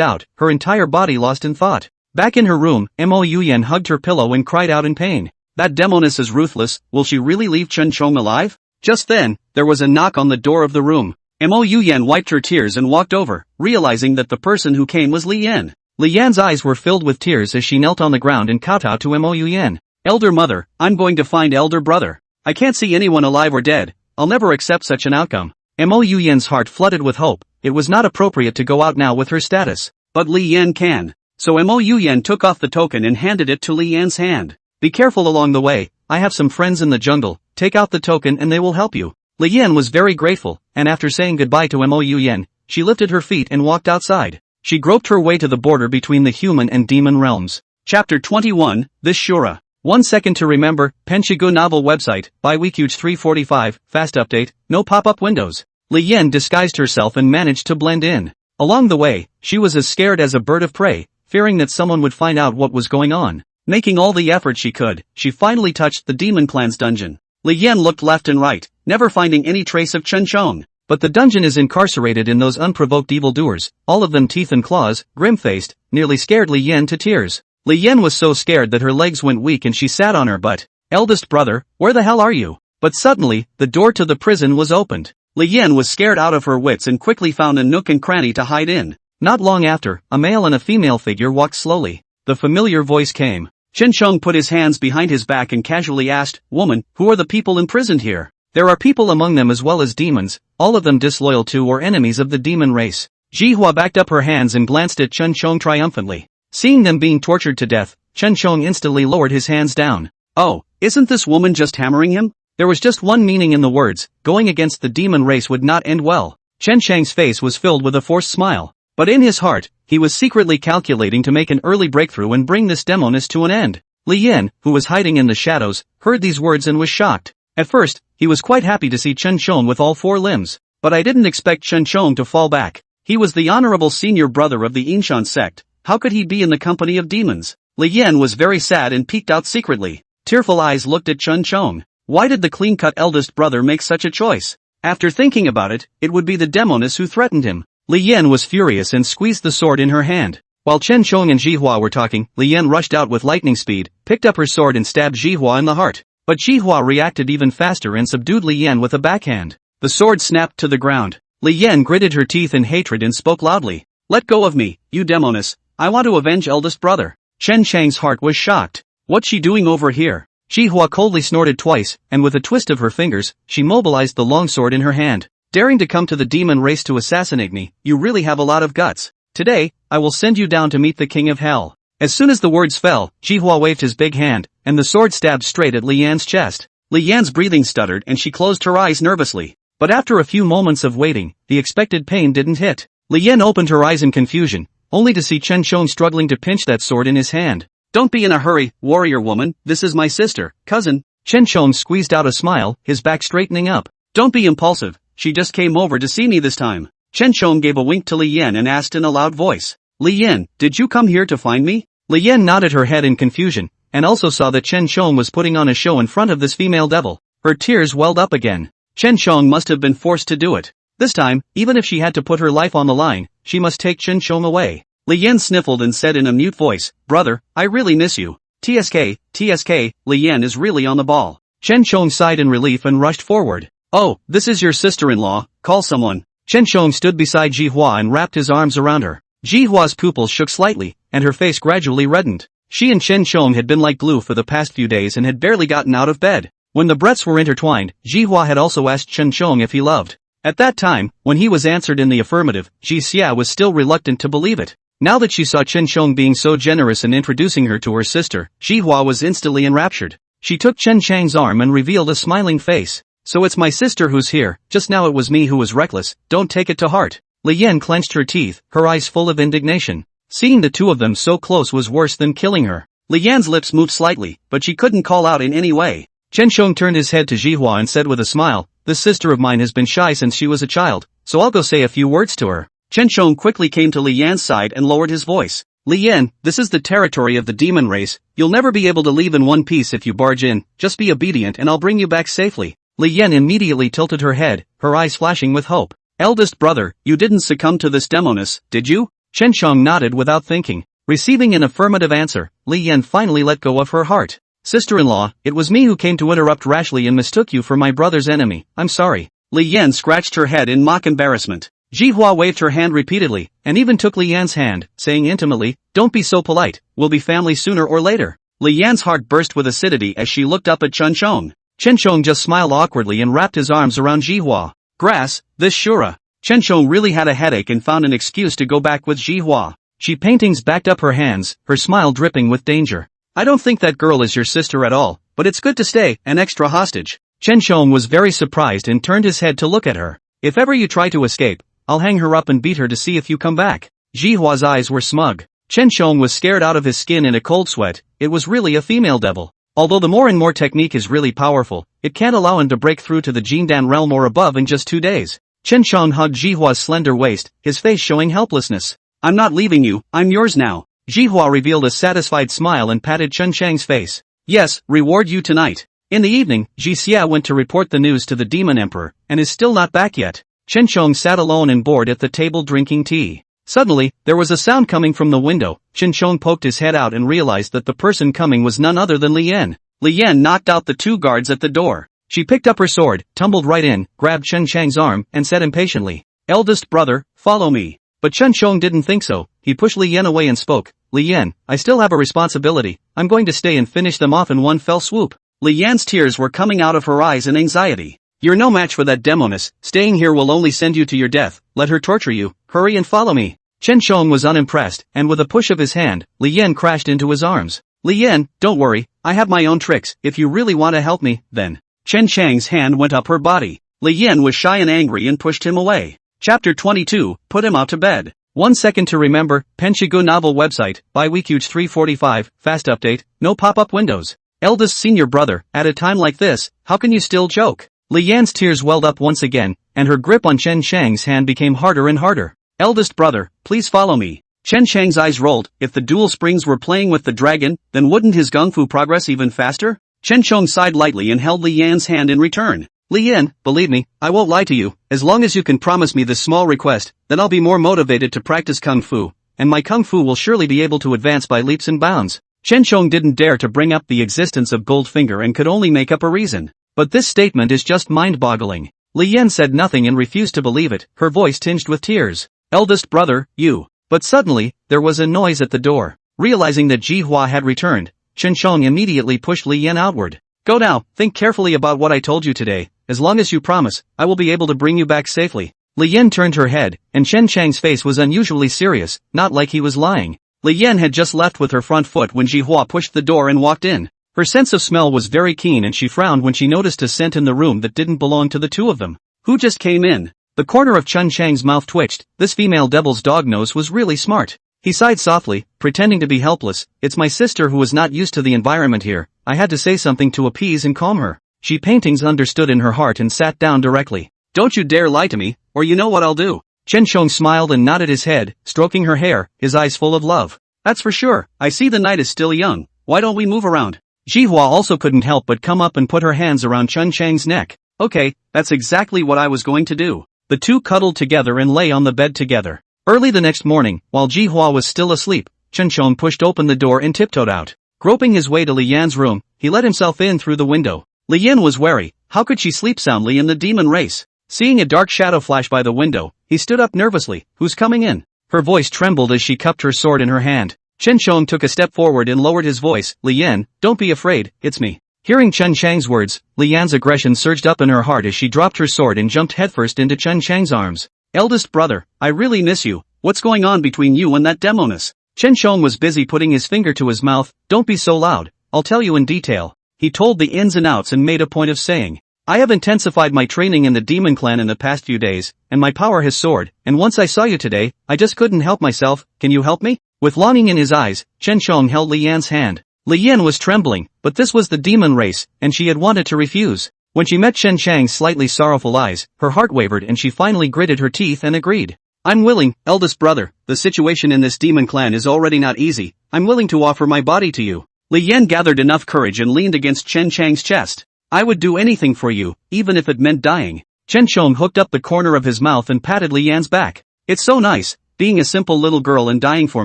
Speaker 2: out, her entire body lost in thought. Back in her room, Mo Yuyen hugged her pillow and cried out in pain. That demoness is ruthless. Will she really leave Chen Shong alive? Just then, there was a knock on the door of the room. Mo Yuyen wiped her tears and walked over, realizing that the person who came was Li Yan. Li Yan's eyes were filled with tears as she knelt on the ground and kowtowed to Mo Yuyen. Elder mother, I'm going to find elder brother. I can't see anyone alive or dead. I'll never accept such an outcome. Mo Yuyen's heart flooded with hope. It was not appropriate to go out now with her status. But Li Yan can. So Mo Yuyen took off the token and handed it to Li Yan's hand. Be careful along the way. I have some friends in the jungle. Take out the token and they will help you. Li Yan was very grateful, and after saying goodbye to Mo Yuyen, she lifted her feet and walked outside. She groped her way to the border between the human and demon realms. Chapter 21, This Shura. 1 second to remember, Penshigu novel website, by Weekuge 345, fast update, no pop-up windows. Li Yan disguised herself and managed to blend in. Along the way, she was as scared as a bird of prey, fearing that someone would find out what was going on. Making all the effort she could, she finally touched the demon clan's dungeon. Li Yan looked left and right, never finding any trace of Chen Shong. But the dungeon is incarcerated in those unprovoked evildoers, all of them teeth and claws, grim-faced, nearly scared Li Yan to tears. Li Yan was so scared that her legs went weak and she sat on her butt. Eldest brother, where the hell are you? But suddenly, the door to the prison was opened. Li Yan was scared out of her wits and quickly found a nook and cranny to hide in. Not long after, a male and a female figure walked slowly. The familiar voice came. Chen Shong put his hands behind his back and casually asked, Woman, who are the people imprisoned here? There are people among them as well as demons, all of them disloyal to or enemies of the demon race. Jihua backed up her hands and glanced at Chen Shong triumphantly. Seeing them being tortured to death, Chen Shong instantly lowered his hands down. Oh, isn't this woman just hammering him? There was just one meaning in the words, going against the demon race would not end well. Chen Shang's face was filled with a forced smile. But in his heart, he was secretly calculating to make an early breakthrough and bring this demoness to an end. Li Yan, who was hiding in the shadows, heard these words and was shocked. At first, he was quite happy to see Chen Shong with all four limbs. But I didn't expect Chen Shong to fall back. He was the honorable senior brother of the Yinshan Sect. How could he be in the company of demons? Li Yan was very sad and peeked out secretly. Tearful eyes looked at Chen Shong. Why did the clean-cut eldest brother make such a choice? After thinking about it, it would be the demoness who threatened him. Li Yan was furious and squeezed the sword in her hand. While Chen Shong and Jihua were talking, Li Yan rushed out with lightning speed, picked up her sword and stabbed Jihua in the heart. But Jihua reacted even faster and subdued Li Yan with a backhand. The sword snapped to the ground. Li Yan gritted her teeth in hatred and spoke loudly. Let go of me, you demoness. I want to avenge eldest brother. Chen Shang's heart was shocked. What's she doing over here? Jihua coldly snorted twice, and with a twist of her fingers, she mobilized the longsword in her hand. Daring to come to the demon race to assassinate me, you really have a lot of guts. Today, I will send you down to meet the king of hell. As soon as the words fell, Jihua waved his big hand, and the sword stabbed straight at Li Yan's chest. Li Yan's breathing stuttered and she closed her eyes nervously. But after a few moments of waiting, the expected pain didn't hit. Li Yan opened her eyes in confusion, only to see Chen Shong struggling to pinch that sword in his hand. Don't be in a hurry, warrior woman, this is my sister, cousin. Chen Shong squeezed out a smile, his back straightening up. Don't be impulsive, she just came over to see me this time. Chen Shong gave a wink to Li Yan and asked in a loud voice. Li Yan, did you come here to find me? Li Yan nodded her head in confusion,
Speaker 1: and also saw that Chen Shong was putting on a show in front of this female devil. Her tears welled up again. Chen Shong must have been forced to do it. This time, even if she had to put her life on the line, she must take Chen Shong away. Li Yan sniffled and said in a mute voice, "Brother, I really miss you." TSK, Li Yan is really on the ball. Chen Shong sighed in relief and rushed forward. "Oh, this is your sister-in-law, call someone." Chen Shong stood beside Ji Hua and wrapped his arms around her. Ji Hua's pupils shook slightly, and her face gradually reddened. She and Chen Shong had been like glue for the past few days and had barely gotten out of bed. When the breaths were intertwined, Ji Hua had also asked Chen Shong if he loved. At that time, when he was answered in the affirmative, Ji Xia was still reluctant to believe it. Now that she saw Chen Shong being so generous in introducing her to her sister, Ji Hua was instantly enraptured. She took Chen Chang's arm and revealed a smiling face. "So it's my sister who's here, just now it was me who was reckless, don't take it to heart." Li Yan clenched her teeth, her eyes full of indignation. Seeing the two of them so close was worse than killing her. Li Yan's lips moved slightly, but she couldn't call out in any way. Chen Shong turned his head to Ji Hua and said with a smile, "This sister of mine has been shy since she was a child, so I'll go say a few words to her." Chen Shong quickly came to Li Yan's side and lowered his voice. "Li Yan, this is the territory of the demon race, you'll never be able to leave in one piece if you barge in, just be obedient and I'll bring you back safely." Li Yan immediately tilted her head, her eyes flashing with hope. "Eldest brother, you didn't succumb to this demoness, did you?" Chen Shong nodded without thinking. Receiving an affirmative answer, Li Yan finally let go of her heart. "Sister-in-law, it was me who came to interrupt rashly and mistook you for my brother's enemy, I'm sorry." Li Yan scratched her head in mock embarrassment. Ji Hua waved her hand repeatedly, and even took Li Yan's hand, saying intimately, "Don't be so polite, we'll be family sooner or later." Li Yan's heart burst with acidity as she looked up at Chen Shong. Chen Shong just smiled awkwardly and wrapped his arms around Ji Hua. "Grass, this Shura." Chen Shong really had a headache and found an excuse to go back with Ji Hua. She paintings backed up her hands, her smile dripping with danger. "I don't think that girl is your sister at all, but it's good to stay an extra hostage." Chen Shong was very surprised and turned his head to look at her. "If ever you try to escape, I'll hang her up and beat her to see if you come back." Ji Hua's eyes were smug. Chen Shong was scared out of his skin in a cold sweat, it was really a female devil. Although the more and more technique is really powerful, it can't allow him to break through to the Jindan realm or above in just 2 days. Chen Shong hugged Ji Hua's slender waist, his face showing helplessness. "I'm not leaving you, I'm yours now." Ji Hua revealed a satisfied smile and patted Chen Chang's face. "Yes, reward you tonight." In the evening, Ji Xia went to report the news to the Demon Emperor, and is still not back yet. Chen Shong sat alone and bored at the table drinking tea. Suddenly, there was a sound coming from the window. Chen Shong poked his head out and realized that the person coming was none other than Li Yan. Li Yan knocked out the 2 guards at the door. She picked up her sword, tumbled right in, grabbed Chen Chang's arm, and said impatiently, "Eldest brother, follow me." But Chen Shong didn't think so. He pushed Li Yan away and spoke, "Li Yan, I still have a responsibility, I'm going to stay and finish them off in one fell swoop." Li Yan's tears were coming out of her eyes in anxiety. "You're no match for that demoness, staying here will only send you to your death, let her torture you, hurry and follow me." Chen Shong was unimpressed, and with a push of his hand, Li Yan crashed into his arms. "Li Yan, don't worry, I have my own tricks, if you really want to help me, then." Chen Chang's hand went up her body. Li Yan was shy and angry and pushed him away. Chapter 22, Put him out to bed. 1 second to remember, Penshigu novel website, by Weekuge 345, fast update, no pop-up windows. Eldest senior brother, at a time like this, how can you still joke? Li Yan's tears welled up once again, and her grip on Chen Chang's hand became harder and harder. "Eldest brother, please follow me." Chen Chang's eyes rolled. If the dual springs were playing with the dragon, then wouldn't his gung fu progress even faster? Chen Shong sighed lightly and held Li Yan's hand in return. "Li Yan, believe me, I won't lie to you, as long as you can promise me this small request, then I'll be more motivated to practice kung fu, and my kung fu will surely be able to advance by leaps and bounds." Chen Shong didn't dare to bring up the existence of Goldfinger and could only make up a reason. But this statement is just mind-boggling. Li Yan said nothing and refused to believe it, her voice tinged with tears. "Eldest brother, you." But suddenly, there was a noise at the door. Realizing that Ji Hua had returned, Chen Shong immediately pushed Li Yan outward. "Go now, think carefully about what I told you today, as long as you promise, I will be able to bring you back safely." Li Yan turned her head, and Chen Chang's face was unusually serious, not like he was lying. Li Yan had just left with her front foot when Ji Hua pushed the door and walked in. Her sense of smell was very keen and she frowned when she noticed a scent in the room that didn't belong to the two of them. Who just came in? The corner of Chen Chang's mouth twitched. This female devil's dog nose was really smart. He sighed softly, pretending to be helpless. "It's my sister who was not used to the environment here. I had to say something to appease and calm her." She paintings understood in her heart and sat down directly. "Don't you dare lie to me, or you know what I'll do." Chen Shong smiled and nodded his head, stroking her hair, his eyes full of love. "That's for sure, I see the night is still young.
Speaker 2: Why don't we move around? Jihua also couldn't help but come up and put her hands around Chen Chang's neck. Okay, that's exactly what I was going to do. The two cuddled together and lay on the bed together. Early the next morning, while Jihua was still asleep, Chen Chong pushed open the door and tiptoed out. Groping his way to Li Yan's room, he let himself in through the window. Li Yan was wary. How could she sleep soundly in the demon race? Seeing a dark shadow flash by the window, he stood up nervously. Who's coming in? Her voice trembled as she cupped her sword in her hand. Chen Chong took a step forward and lowered his voice. Li Yan, don't be afraid, it's me. Hearing Chen Chang's words, Li Yan's aggression surged up in her heart as she dropped her sword and jumped headfirst into Chen Chang's arms. Eldest brother, I really miss you. What's going on between you and that demoness? Chen Chong was busy putting his finger to his mouth. Don't be so loud, I'll tell you in detail. He told the ins and outs and made a point of saying, I have intensified my training in the demon clan in the past few days, and my power has soared, and once I saw you today, I just couldn't help myself. Can you help me? With longing in his eyes, Chen Chong held Li Yan's hand. Li Yan was trembling, but this was the demon race, and she had wanted to refuse. When she met Chen Chang's slightly sorrowful eyes, her heart wavered and she finally gritted her teeth and agreed. I'm willing, eldest brother, the situation in this demon clan is already not easy. I'm willing to offer my body to you. Li Yan gathered enough courage and leaned against Chen Chang's chest. I would do anything for you, even if it meant dying. Chen Chong hooked up the corner of his mouth and patted Li Yan's back. It's so nice, being a simple little girl and dying for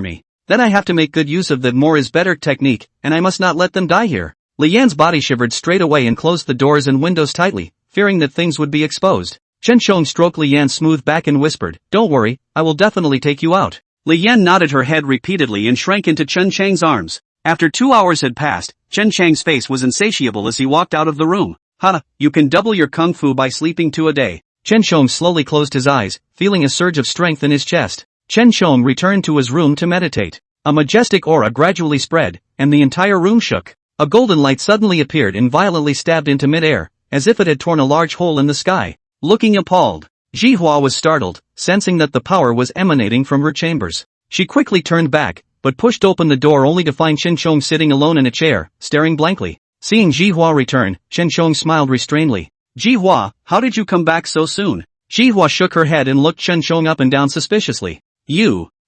Speaker 2: me. Then I have to make good use of the more is better technique, and I must not let them die here. Li Yan's body shivered straight away and closed the doors and windows tightly, fearing that things would be exposed. Chen Chong stroked Li Yan's smooth back and whispered, don't worry, I will definitely take you out. Li Yan nodded her head repeatedly and shrank into Chen Chang's arms. After 2 hours had passed, Chen Chang's face was insatiable as he walked out of the room. Ha, you can double your kung fu by sleeping 2 a day. Chen Chong slowly closed his eyes, feeling a surge of strength in his chest. Chen Chong returned to his room to meditate. A majestic aura gradually spread, and the entire room shook. A golden light suddenly appeared and violently stabbed into mid-air, as if it had torn a large hole in the sky. Looking appalled, Jihua was startled, sensing that the power was emanating from her chambers. She quickly turned back, but pushed open the door only to find Chen Chong sitting alone in a chair, staring blankly. Seeing Jihua return, Chen Chong smiled restrainedly. Jihua, how did you come back so soon? Jihua shook her head and looked Chen Chong up and down suspiciously.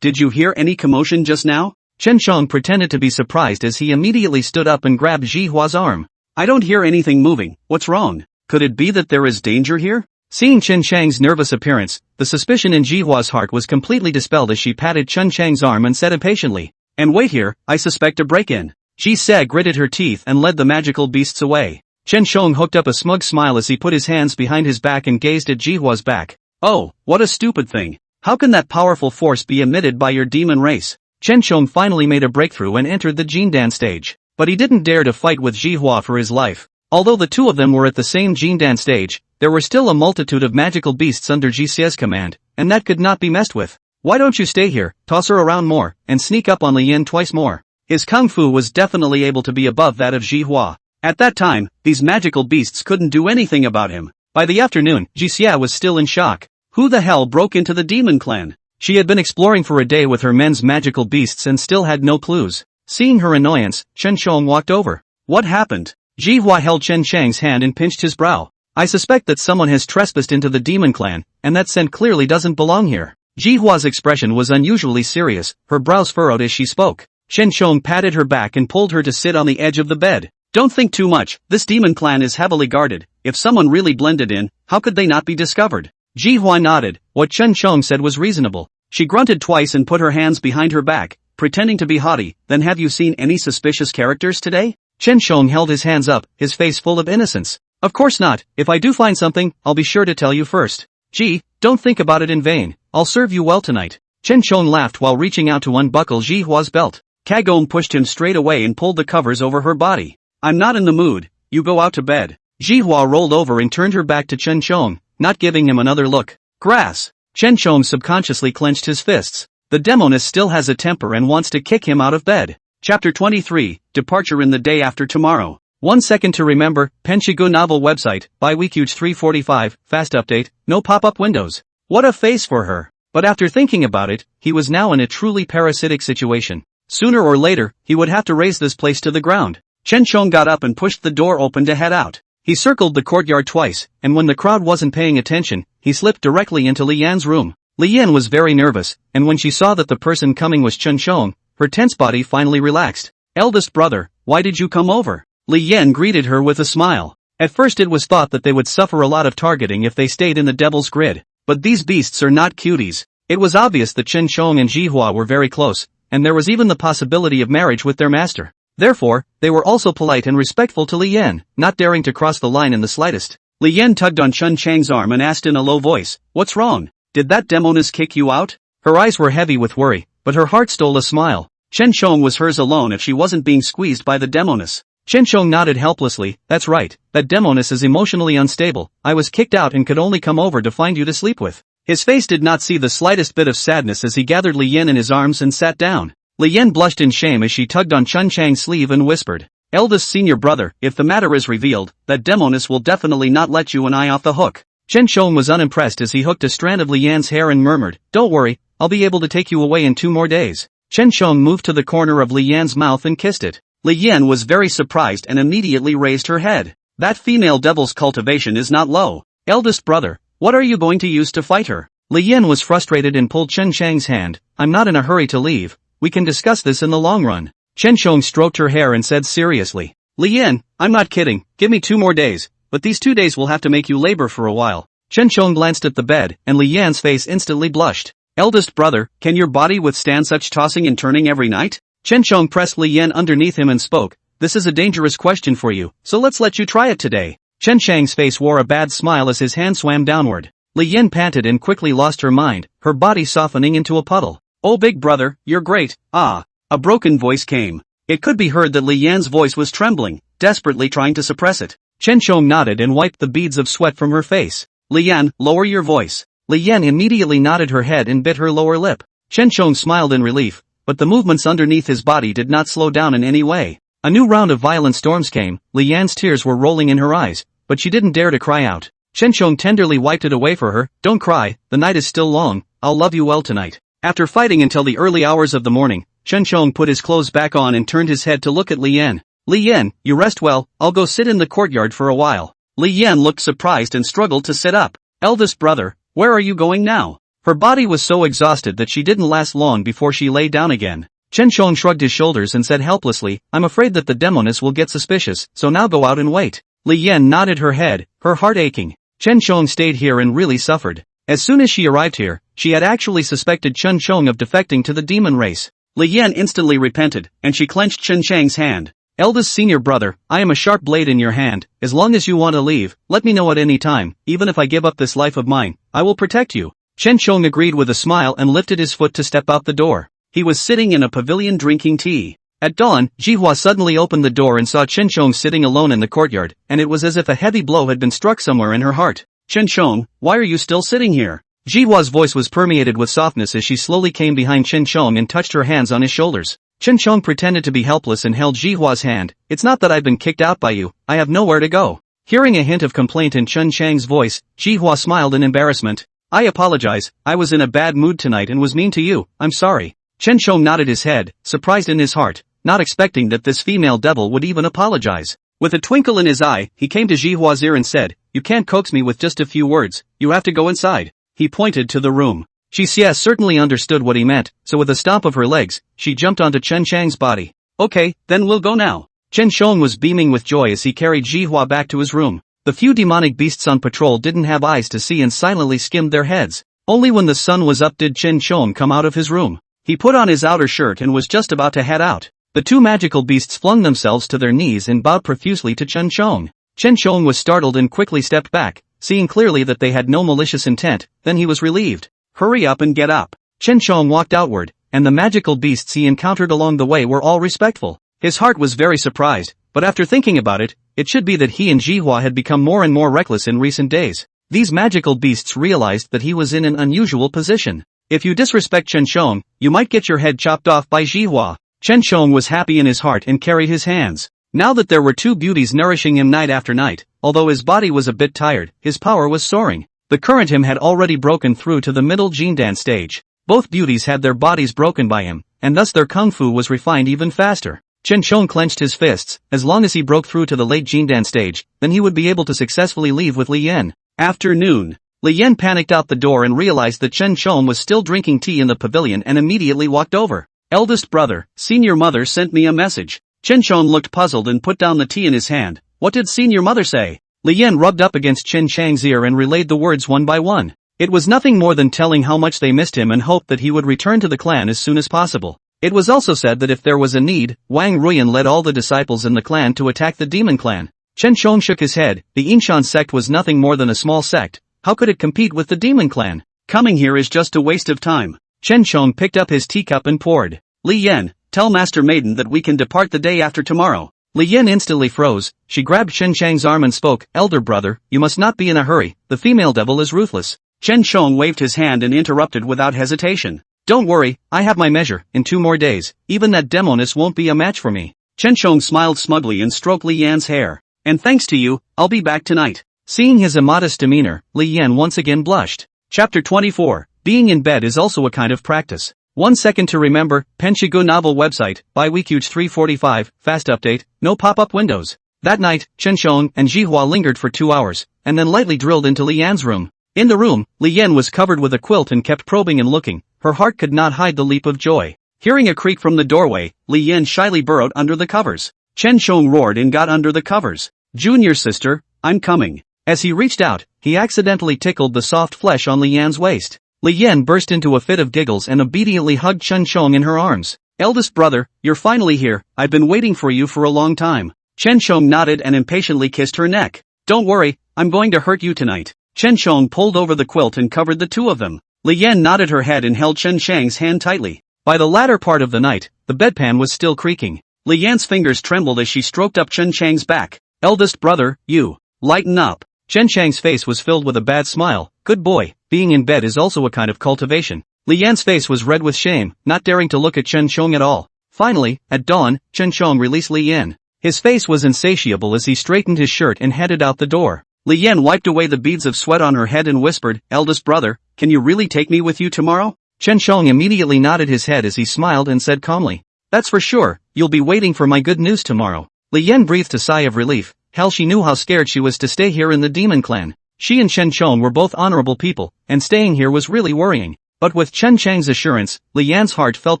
Speaker 2: Did you hear any commotion just now? Chen Chong pretended to be surprised as he immediately stood up and grabbed Jihua's arm. I don't hear anything moving, what's wrong? Could it be that there is danger here? Seeing Chen Chang's nervous appearance, the suspicion in Jihua's heart was completely dispelled as she patted Chen Chang's arm and said impatiently, and wait here, I suspect a break-in. Ji Se gritted her teeth and led the magical beasts away. Chen Chong hooked up a smug smile as he put his hands behind his back and gazed at Jihua's back. Oh, what a stupid thing. How can that powerful force be emitted by your demon race? Chen Chong finally made a breakthrough and entered the Jindan stage. But he didn't dare to fight with Jihua for his life. Although the two of them were at the same Jindan stage, there were still a multitude of magical beasts under Ji Se's command, and that could not be messed with. Why don't you stay here, toss her around more, and sneak up on Li Yan twice more? His kung fu was definitely able to be above that of Jihua. At that time, these magical beasts couldn't do anything about him. By the afternoon, Ji Se was still in shock. Who the hell broke into the demon clan? She had been exploring for a day with her men's magical beasts and still had no clues. Seeing her annoyance, Chen Chong walked over. What happened? Jihua held Chen Chang's hand and pinched his brow. I suspect that someone has trespassed into the demon clan, and that scent clearly doesn't belong here. Jihua's expression was unusually serious, her brows furrowed as she spoke. Chen Chong patted her back and pulled her to sit on the edge of the bed. Don't think too much, this demon clan is heavily guarded. If someone really blended in, how could they not be discovered? Jihua nodded. What Chen Chong said was reasonable. She grunted twice and put her hands behind her back, pretending to be haughty. Then have you seen any suspicious characters today? Chen Chong held his hands up, his face full of innocence. Of course not, if I do find something, I'll be sure to tell you first. Gee, don't think about it in vain, I'll serve you well tonight. Chen Chong laughed while reaching out to unbuckle Jihua's belt. Kagome pushed him straight away and pulled the covers over her body. I'm not in the mood, you go out to bed. Jihua rolled over and turned her back to Chen Chong, not giving him another look. Grass. Chen Chong subconsciously clenched his fists. The demoness still has a temper and wants to kick him out of bed. Chapter 23, Departure in the Day After Tomorrow. 1 second to remember, Penshigu novel website, by Weekuge 345, fast update, no pop-up windows. What a face for her. But after thinking about it, he was now in a truly parasitic situation. Sooner or later, he would have to raze this place to the ground. Chen Chong got up and pushed the door open to head out. He circled the courtyard twice, and when the crowd wasn't paying attention, he slipped directly into Li Yan's room. Li Yan was very nervous, and when she saw that the person coming was Chen Chong, her tense body finally relaxed. Eldest brother, why did you come over? Li Yan greeted her with a smile. At first it was thought that they would suffer a lot of targeting if they stayed in the Devil's Grid, but these beasts are not cuties. It was obvious that Chen Shong and Jihua were very close, and there was even the possibility of marriage with their master. Therefore, they were also polite and respectful to Li Yan, not daring to cross the line in the slightest. Li Yan tugged on Chen Chang's arm and asked in a low voice, "What's wrong? Did that demoness kick you out?" Her eyes were heavy with worry, but her heart stole a smile. Chen Shong was hers alone if she wasn't being squeezed by the demoness. Chen Shong nodded helplessly, "That's right, that demoness is emotionally unstable. I was kicked out and could only come over to find you to sleep with." His face did not see the slightest bit of sadness as he gathered Li Yan in his arms and sat down. Li Yan blushed in shame as she tugged on Chen Chang's sleeve and whispered, "Eldest senior brother, if the matter is revealed, that demoness will definitely not let you and I off the hook." Chen Shong was unimpressed as he hooked a strand of Li Yan's hair and murmured, "Don't worry, I'll be able to take you away in 2 more days." Chen Shong moved to the corner of Li Yan's mouth and kissed it. Li Yan was very surprised and immediately raised her head. "That female devil's cultivation is not low. Eldest brother, what are you going to use to fight her?" Li Yan was frustrated and pulled Chen Chang's hand. "I'm not in a hurry to leave. We can discuss this in the long run." Chen Shong stroked her hair and said seriously, "Li Yan, I'm not kidding, give me 2 more days, but these 2 days will have to make you labor for a while." Chen Shong glanced at the bed, and Li Yan's face instantly blushed. "Eldest brother, can your body withstand such tossing and turning every night?" Chen Shong pressed Li Yan underneath him and spoke, "This is a dangerous question for you, so let's let you try it today." Chen Chang's face wore a bad smile as his hand swam downward. Li Yan panted and quickly lost her mind, her body softening into a puddle. "Oh big brother, you're great, ah." A broken voice came. It could be heard that Li Yan's voice was trembling, desperately trying to suppress it. Chen Shong nodded and wiped the beads of sweat from her face. "Li Yan, lower your voice." Li Yan immediately nodded her head and bit her lower lip. Chen Shong smiled in relief, but the movements underneath his body did not slow down in any way. A new round of violent storms came. Li Yan's tears were rolling in her eyes, but she didn't dare to cry out. Chen Shong tenderly wiped it away for her. "Don't cry, the night is still long, I'll love you well tonight." After fighting until the early hours of the morning, Chen Shong put his clothes back on and turned his head to look at Li Yan. "Li Yan, you rest well, I'll go sit in the courtyard for a while." Li Yan looked surprised and struggled to sit up. "Eldest brother, where are you going now?" Her body was so exhausted that she didn't last long before she lay down again. Chen Shong shrugged his shoulders and said helplessly, "I'm afraid that the demoness will get suspicious, so now go out and wait." Li Yan nodded her head, her heart aching. Chen Shong stayed here and really suffered. As soon as she arrived here, she had actually suspected Chen Shong of defecting to the demon race. Li Yan instantly repented, and she clenched Chen Chang's hand. "Eldest senior brother, I am a sharp blade in your hand. As long as you want to leave, let me know at any time. Even if I give up this life of mine, I will protect you." Chen Shong agreed with a smile and lifted his foot to step out the door. He was sitting in a pavilion drinking tea. At dawn, Jihua suddenly opened the door and saw Chen Shong sitting alone in the courtyard, and it was as if a heavy blow had been struck somewhere in her heart. "Chen Shong, why are you still sitting here?" Jihua's voice was permeated with softness as she slowly came behind Chen Shong and touched her hands on his shoulders. Chen Shong pretended to be helpless and held Jihua's hand. "It's not that I've been kicked out by you, I have nowhere to go." Hearing a hint of complaint in Chen Chang's voice, Jihua smiled in embarrassment. "I apologize, I was in a bad mood tonight and was mean to you, I'm sorry." Chen Shong nodded his head, surprised in his heart, not expecting that this female devil would even apologize. With a twinkle in his eye, he came to Jihua's ear and said, "You can't coax me with just a few words, you have to go inside." He pointed to the room. Xie certainly understood what he meant, so with a stomp of her legs, she jumped onto Chen Chang's body. "Okay, then we'll go now." Chen Shong was beaming with joy as he carried Jihua back to his room. The few demonic beasts on patrol didn't have eyes to see and silently skimmed their heads. Only when the sun was up did Chen Shong come out of his room. He put on his outer shirt and was just about to head out. The 2 magical beasts flung themselves to their knees and bowed profusely to Chen Shong. Chen Shong was startled and quickly stepped back, seeing clearly that they had no malicious intent. Then he was relieved. "Hurry up and get up." Chen Shong walked outward, and the magical beasts he encountered along the way were all respectful. His heart was very surprised, but after thinking about it, it should be that he and Jihua had become more and more reckless in recent days. These magical beasts realized that he was in an unusual position. "If you disrespect Chen Shong, you might get your head chopped off by Jihua." Chen Shong was happy in his heart and carried his hands. Now that there were 2 beauties nourishing him night after night, although his body was a bit tired, his power was soaring. The current him had already broken through to the middle Jindan stage. Both beauties had their bodies broken by him, and thus their kung fu was refined even faster. Chen Shong clenched his fists. As long as he broke through to the late Jindan stage, then he would be able to successfully leave with Li Yan. Afternoon. Li Yan panicked out the door and realized that Chen Shong was still drinking tea in the pavilion and immediately walked over. "Eldest brother, senior mother sent me a message." Chen Chong looked puzzled and put down the tea in his hand. What did senior mother say? Li Yan rubbed up against Chen Chang's ear and relayed the words one by one. It was nothing more than telling how much they missed him and hoped that he would return to the clan as soon as possible. It was also said that if there was a need, Wang Ruyan led all the disciples in the clan to attack the demon clan. Chen Chong shook his head. The Inshan sect was nothing more than a small sect. How could it compete with the demon clan? Coming here is just a waste of time. Chen Chong picked up his teacup and poured. Li Yan, tell Master Maiden that we can depart the day after tomorrow. Li Yan instantly froze. She grabbed Chen Chang's arm and spoke. Elder brother, you must not be in a hurry. The female devil is ruthless. Chen Chong waved his hand and interrupted without hesitation. Don't worry, I have my measure. In 2 more days, even that demoness won't be a match for me. Chen Chong smiled smugly and stroked Li Yan's hair. And thanks to you, I'll be back tonight. Seeing his immodest demeanor, Li Yan once again blushed. Chapter 24. Being in bed is also a kind of practice. 1 second to remember. Penshigu novel website, by Weekuge 345, fast update, no pop-up windows. That night, Chen Chong and Jihua lingered for 2 hours, and then lightly drilled into Li Yan's room. In the room, Li Yan was covered with a quilt and kept probing and looking. Her heart could not hide the leap of joy. Hearing a creak from the doorway, Li Yan shyly burrowed under the covers. Chen Chong roared and got under the covers. Junior sister, I'm coming. As he reached out, he accidentally tickled the soft flesh on Li Yan's waist. Li Yan burst into a fit of giggles and obediently hugged Chen Chong in her arms. Eldest brother, you're finally here. I've been waiting for you for a long time. Chen Chong nodded and impatiently kissed her neck. Don't worry, I'm going to hurt you tonight. Chen Chong pulled over the quilt and covered the two of them. Li Yan nodded her head and held Chen Chang's hand tightly. By the latter part of the night, the bedpan was still creaking. Li Yan's fingers trembled as she stroked up Chen Chang's back. Eldest brother, you. Lighten up. Chen Chang's face was filled with a bad smile. Good boy, being in bed is also a kind of cultivation. Li Yan's face was red with shame, not daring to look at Chen Chong at all. Finally, at dawn, Chen Chong released Li Yan. His face was insatiable as he straightened his shirt and headed out the door. Li Yan wiped away the beads of sweat on her head and whispered, Eldest brother, can you really take me with you tomorrow? Chen Chong immediately nodded his head as he smiled and said calmly. That's for sure, you'll be waiting for my good news tomorrow. Li Yan breathed a sigh of relief. Hell, she knew how scared she was to stay here in the demon clan. She and Chen Chong were both honorable people, and staying here was really worrying. But with Chen Chang's assurance, Li Yan's heart felt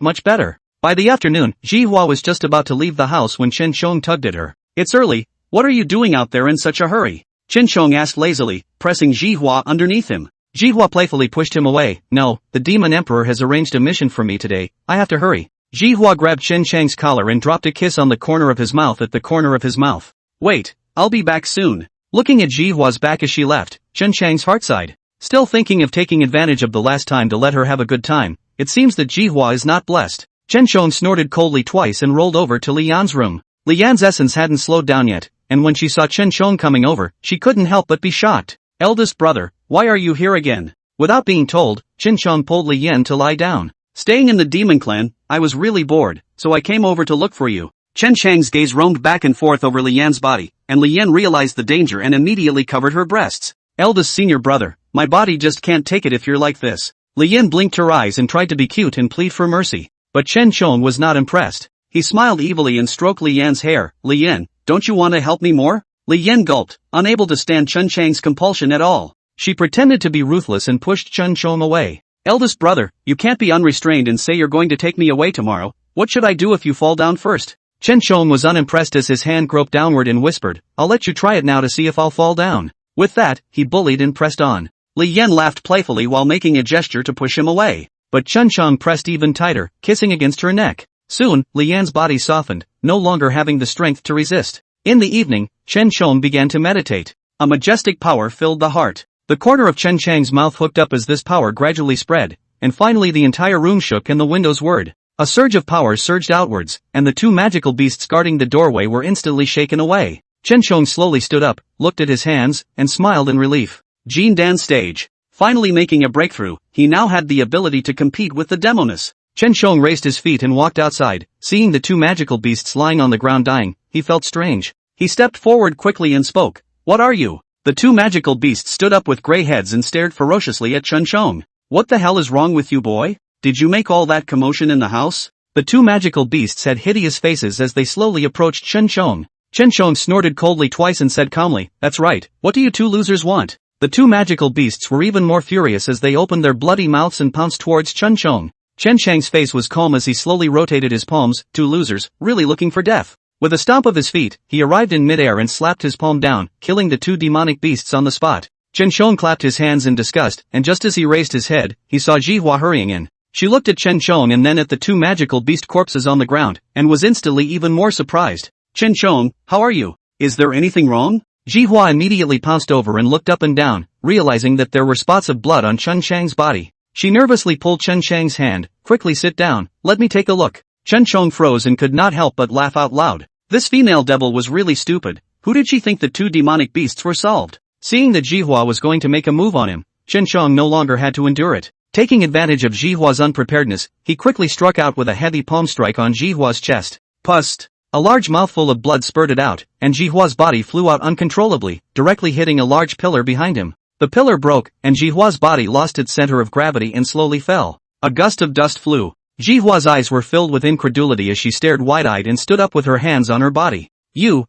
Speaker 2: much better. By the afternoon, Jihua was just about to leave the house when Chen Chong tugged at her. It's early. What are you doing out there in such a hurry? Chen Chong asked lazily, pressing Jihua underneath him. Jihua playfully pushed him away. No, the demon emperor has arranged a mission for me today. I have to hurry. Jihua grabbed Chen Chang's collar and dropped a kiss on the corner of his mouth at the corner of his mouth. Wait, I'll be back soon. Looking at Jihua's back as she left, Chen Chang's heart sighed. Still thinking of taking advantage of the last time to let her have a good time, it seems that Jihua is not blessed. Chen Chong snorted coldly twice and rolled over to Li Yan's room. Li Yan's essence hadn't slowed down yet, and when she saw Chen Chong coming over, she couldn't help but be shocked. Eldest brother, why are you here again? Without being told, Chen Chong pulled Li Yan to lie down. Staying in the demon clan, I was really bored, so I came over to look for you. Chen Chang's gaze roamed back and forth over Li Yan's body, and Li Yan realized the danger and immediately covered her breasts. Eldest senior brother, my body just can't take it if you're like this. Li Yan blinked her eyes and tried to be cute and plead for mercy, but Chen Chong was not impressed. He smiled evilly and stroked Li Yan's hair. Li Yan, don't you want to help me more? Li Yan gulped, unable to stand Chen Chang's compulsion at all. She pretended to be ruthless and pushed Chen Chong away. Eldest brother, you can't be unrestrained and say you're going to take me away tomorrow. What should I do if you fall down first? Chen Chong was unimpressed as his hand groped downward and whispered, I'll let you try it now to see if I'll fall down. With that, he bullied and pressed on. Li Yan laughed playfully while making a gesture to push him away, but Chen Chong pressed even tighter, kissing against her neck. Soon, Li Yan's body softened, no longer having the strength to resist. In the evening, Chen Chong began to meditate. A majestic power filled the heart. The corner of Chen Chang's mouth hooked up as this power gradually spread, and finally the entire room shook and the windows whirred. A surge of power surged outwards, and the two magical beasts guarding the doorway were instantly shaken away. Chen Chong slowly stood up, looked at his hands, and smiled in relief. Jin Dan stage. Finally making a breakthrough, he now had the ability to compete with the demoness. Chen Chong raised his feet and walked outside. Seeing the two magical beasts lying on the ground dying, he felt strange. He stepped forward quickly and spoke. What are you? The two magical beasts stood up with gray heads and stared ferociously at Chen Chong. What the hell is wrong with you, boy? Did you make all that commotion in the house? The two magical beasts had hideous faces as they slowly approached Chen Chong. Chen Chong snorted coldly twice and said calmly, That's right, what do you two losers want? The two magical beasts were even more furious as they opened their bloody mouths and pounced towards Chen Chong. Chen Chang's face was calm as he slowly rotated his palms. Two losers, really looking for death.
Speaker 1: With a stomp of his feet, he arrived in midair and slapped his palm down, killing the two demonic beasts on the spot. Chen Shong clapped his hands in disgust, and just as he raised his head, he saw Jihua hurrying in. She looked at Chen Shong and then at the two magical beast corpses on the ground, and was instantly even more surprised. Chen Shong, how are you? Is there anything wrong? Jihua immediately pounced over and looked up and down, realizing that there were spots of blood on Chen Shang's body. She nervously pulled Chen Shang's hand. Quickly sit down, let me take a look. Chen Shong froze and could not help but laugh out loud. This female devil was really stupid. Who did she think the two demonic beasts were solved? Seeing that Jihua was going to make a move on him, Chen Shong no longer had to endure it. Taking advantage of Jihua's unpreparedness, he quickly struck out with a heavy palm strike on Jihua's chest. Pust! A large mouthful of blood spurted out, and Jihua's body flew out uncontrollably, directly hitting a large pillar behind him. The pillar broke, and Jihua's body lost its center of gravity and slowly fell. A gust of dust flew. Jihua's eyes were filled with incredulity as she stared wide-eyed and stood up with her hands on her body.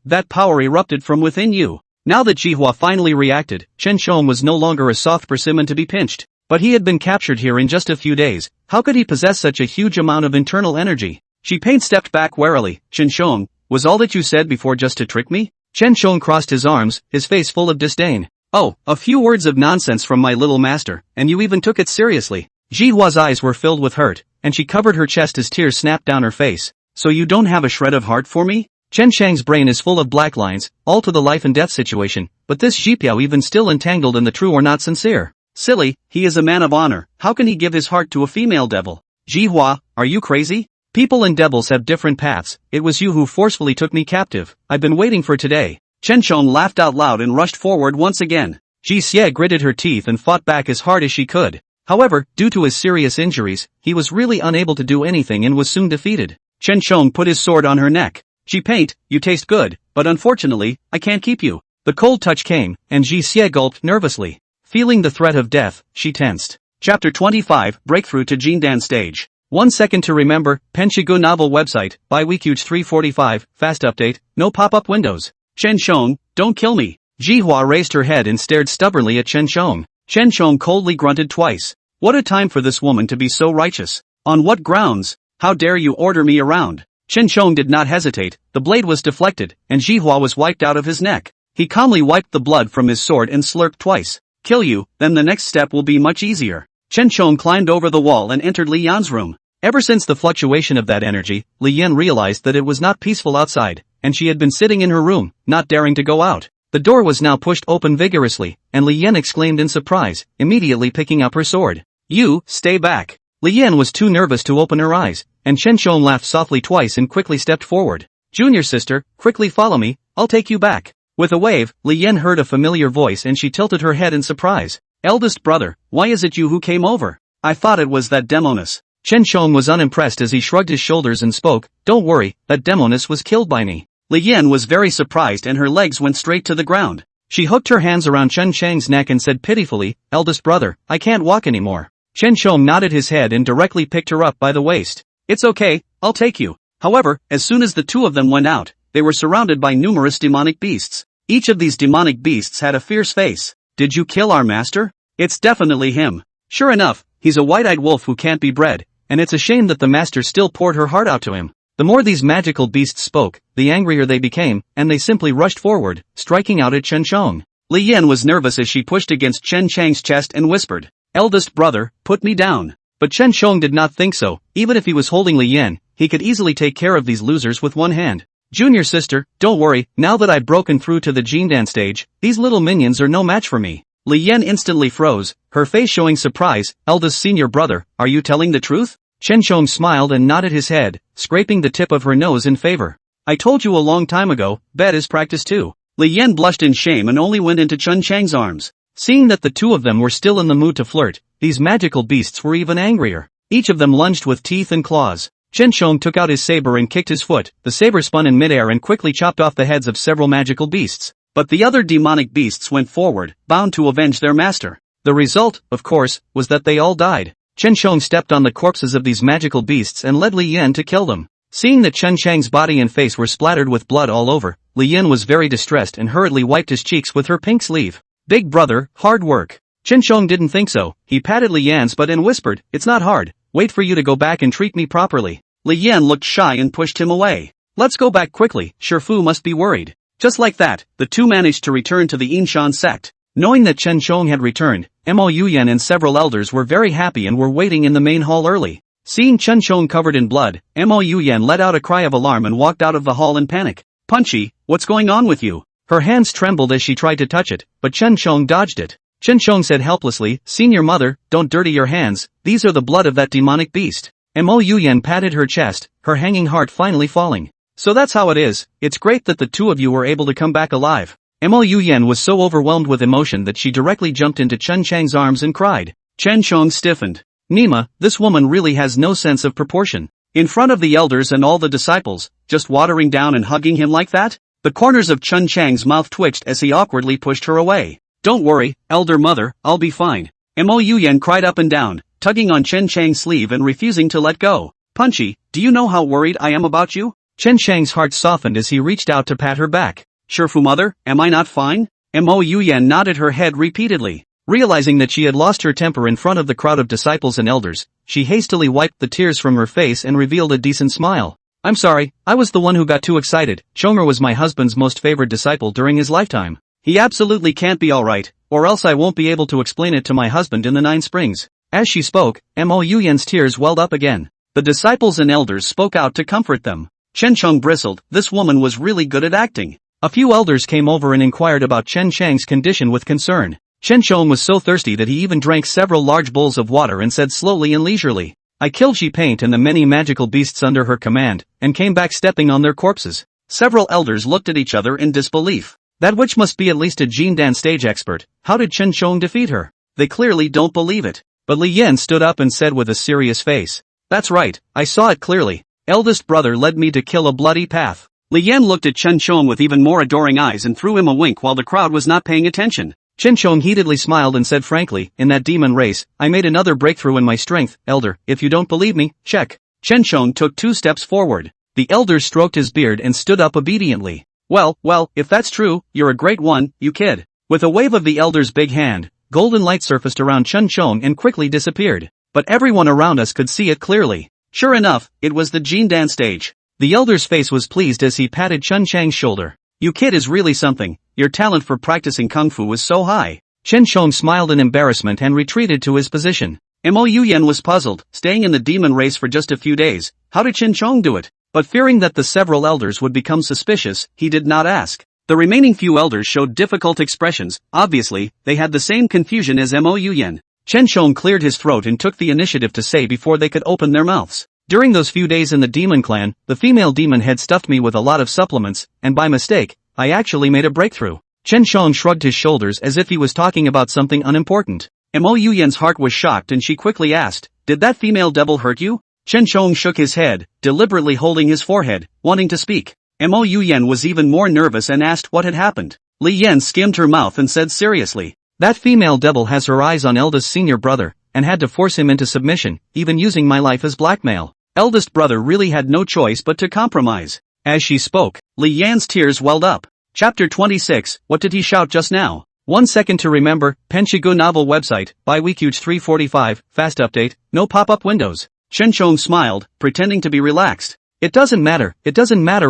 Speaker 1: That power erupted from within you. Now that Jihua finally reacted, Chen Shong was no longer a soft persimmon to be pinched. But he had been captured here in just a few days. How could he possess such a huge amount of internal energy? She stepped back warily. Chen Shong, was all that you said before just to trick me? Chen Shong crossed his arms, his face full of disdain. Oh, a few words of nonsense from my little master, and you even took it seriously. Jihua's eyes were filled with hurt, and she covered her chest as tears snapped down her face. So you don't have a shred of heart for me? Chen Shang's brain is full of black lines, all to the life and death situation, but this Jipiao even still entangled in the true or not sincere. Silly, he is a man of honor, how can he give his heart to a female devil? Jihua, are you crazy? People and devils have different paths, it was you who forcefully took me captive, I've been waiting for today. Chen Shong laughed out loud and rushed forward once again. Ji Xie gritted her teeth and fought back as hard as she could. However, due to his serious injuries, he was really unable to do anything and was soon defeated. Chen Shong put his sword on her neck. Ji Paint, you taste good, but unfortunately, I can't keep you. The cold touch came, and Ji Xie gulped nervously. Feeling the threat of death, she tensed. Chapter 25, Breakthrough to Jindan Stage. 1 second to remember, Penshigu novel website, by Weekuge 345, fast update, no pop-up windows. Chen Shong, don't kill me. Jihua raised her head and stared stubbornly at Chen Shong. Chen Shong coldly grunted twice. What a time for this woman to be so righteous. On what grounds? How dare you order me around? Chen Shong did not hesitate, the blade was deflected, and Jihua was wiped out of his neck. He calmly wiped the blood from his sword and slurped twice. Kill you, then the next step will be much easier. Chen Shong climbed over the wall and entered Li Yan's room. Ever since the fluctuation of that energy, Li Yan realized that it was not peaceful outside, and she had been sitting in her room, not daring to go out. The door was now pushed open vigorously, and Li Yan exclaimed in surprise, immediately picking up her sword. You, stay back. Li Yan was too nervous to open her eyes, and Chen Shong laughed softly twice and quickly stepped forward. Junior sister, quickly follow me, I'll take you back. With a wave, Li Yan heard a familiar voice and she tilted her head in surprise. Eldest brother, why is it you who came over? I thought it was that demoness. Chen Shong was unimpressed as he shrugged his shoulders and spoke, don't worry, that demoness was killed by me. Li Yan was very surprised and her legs went straight to the ground. She hooked her hands around Chen Shang's neck and said pitifully, eldest brother, I can't walk anymore. Chen Shong nodded his head and directly picked her up by the waist. It's okay, I'll take you. However, as soon as the two of them went out, they were surrounded by numerous demonic beasts. Each of these demonic beasts had a fierce face. Did you kill our master? It's definitely him. Sure enough, he's a white-eyed wolf who can't be bred, and it's a shame that the master still poured her heart out to him. The more these magical beasts spoke, the angrier they became, and they simply rushed forward, striking out at Chen Shong. Li Yan was nervous as she pushed against Chen Chang's chest and whispered, eldest brother, put me down. But Chen Shong did not think so. Even if he was holding Li Yan, he could easily take care of these losers with one hand. Junior sister, don't worry, now that I've broken through to the Jindan stage, these little minions are no match for me. Li Yan instantly froze, her face showing surprise. Eldest senior brother, are you telling the truth? Chen Shong smiled and nodded his head, scraping the tip of her nose in favor. I told you a long time ago, bet is practice too. Li Yan blushed in shame and only went into Chen Chang's arms. Seeing that the two of them were still in the mood to flirt, these magical beasts were even angrier. Each of them lunged with teeth and claws. Chen Shong took out his saber and kicked his foot. The saber spun in midair and quickly chopped off the heads of several magical beasts. But the other demonic beasts went forward, bound to avenge their master. The result, of course, was that they all died. Chen Shong stepped on the corpses of these magical beasts and led Li Yan to kill them. Seeing that Chen Chang's body and face were splattered with blood all over, Li Yan was very distressed and hurriedly wiped his cheeks with her pink sleeve. Big brother, hard work. Chen Shong didn't think so. He patted Li Yan's butt and whispered, it's not hard, wait for you to go back and treat me properly. Li Yan looked shy and pushed him away.
Speaker 2: Let's go back quickly, Shifu must be worried. Just like that, the two managed to return to the Yinshan sect. Knowing that Chen Shong had returned, Mo Yuyan and several elders were very happy and were waiting in the main hall early. Seeing Chen Shong covered in blood, Mo Yuyan let out a cry of alarm and walked out of the hall in panic. Punchy, what's going on with you? Her hands trembled as she tried to touch it, but Chen Shong dodged it. Chen Shong said helplessly, Senior Mother, don't dirty your hands, these are the blood of that demonic beast. Mo Yuyan patted her chest, her hanging heart finally falling. So that's how it is, it's great that the two of you were able to come back alive. Mo Yuyan was so overwhelmed with emotion that she directly jumped into Chen Chang's arms and cried. Chen Shong stiffened. Nima, this woman really has no sense of proportion. In front of the elders and all the disciples, just watering down and hugging him like that? The corners of Chen Chang's mouth twitched as he awkwardly pushed her away. Don't worry, elder mother, I'll be fine. Mo Yuyan cried up and down, tugging on Chen Chang's sleeve and refusing to let go. Punchy, do you know how worried I am about you? Chen Chang's heart softened as he reached out to pat her back. Shifu mother, am I not fine? Mo Yuyan nodded her head repeatedly. Realizing that she had lost her temper in front of the crowd of disciples and elders, she hastily wiped the tears from her face and revealed a decent smile. I'm sorry, I was the one who got too excited. Chonger was my husband's most favored disciple during his lifetime. He absolutely can't be alright, or else I won't be able to explain it to my husband in the 9 springs. As she spoke, Mo Yuyan's tears welled up again. The disciples and elders spoke out to comfort them. Chen Chong bristled, this woman was really good at acting. A few elders came over and inquired about Chen Chang's condition with concern. Chen Chong was so thirsty that he even drank several large bowls of water and said slowly and leisurely, I killed Xi Paint and the many magical beasts under her command, and came back stepping on their corpses. Several elders looked at each other in disbelief. That witch must be at least a Jindan stage expert. How did Chen Chong defeat her? They clearly don't believe it. But Li Yan stood up and said with a serious face, that's right, I saw it clearly. Eldest brother led me to kill a bloody path. Li Yan looked at Chen Chong with even more adoring eyes and threw him a wink while the crowd was not paying attention. Chen Chong heatedly smiled and said frankly, in that demon race, I made another breakthrough in my strength, elder, if you don't believe me, check. Chen Chong took 2 steps forward. The elder stroked his beard and stood up obediently. Well, if that's true, you're a great one, you kid. With a wave of the elder's big hand, golden light surfaced around Chen Chong and quickly disappeared. But everyone around us could see it clearly. Sure enough, it was the Jindan stage. The elder's face was pleased as he patted Chen Chang's shoulder. You kid is really something, your talent for practicing kung fu is so high. Chen Chong smiled in embarrassment and retreated to his position. Mo Yuyan was puzzled, staying in the demon race for just a few days. How did Chen Chong do it? But fearing that the several elders would become suspicious, he did not ask. The remaining few elders showed difficult expressions. Obviously, they had the same confusion as Mo Yuyan. Chen Chong cleared his throat and took the initiative to say before they could open their mouths. During those few days in the demon clan, the female demon had stuffed me with a lot of supplements, and by mistake, I actually made a breakthrough. Chen Chong shrugged his shoulders as if he was talking about something unimportant. Mo Yuyan's heart was shocked and she quickly asked, did that female devil hurt you? Chen Chong shook his head, deliberately holding his forehead, wanting to speak. Mo Yuyan was even more nervous and asked what had happened. Li Yan skimmed her mouth and said seriously, that female devil has her eyes on eldest senior brother, and had to force him into submission, even using my life as blackmail. Eldest brother really had no choice but to compromise. As she spoke, Li Yan's tears welled up. Chapter 26, what did he shout just now? 1 second to remember, Penshigu novel website, by Weekuge 345, fast update, no pop-up windows. Chen Chong smiled, pretending to be relaxed. It doesn't matter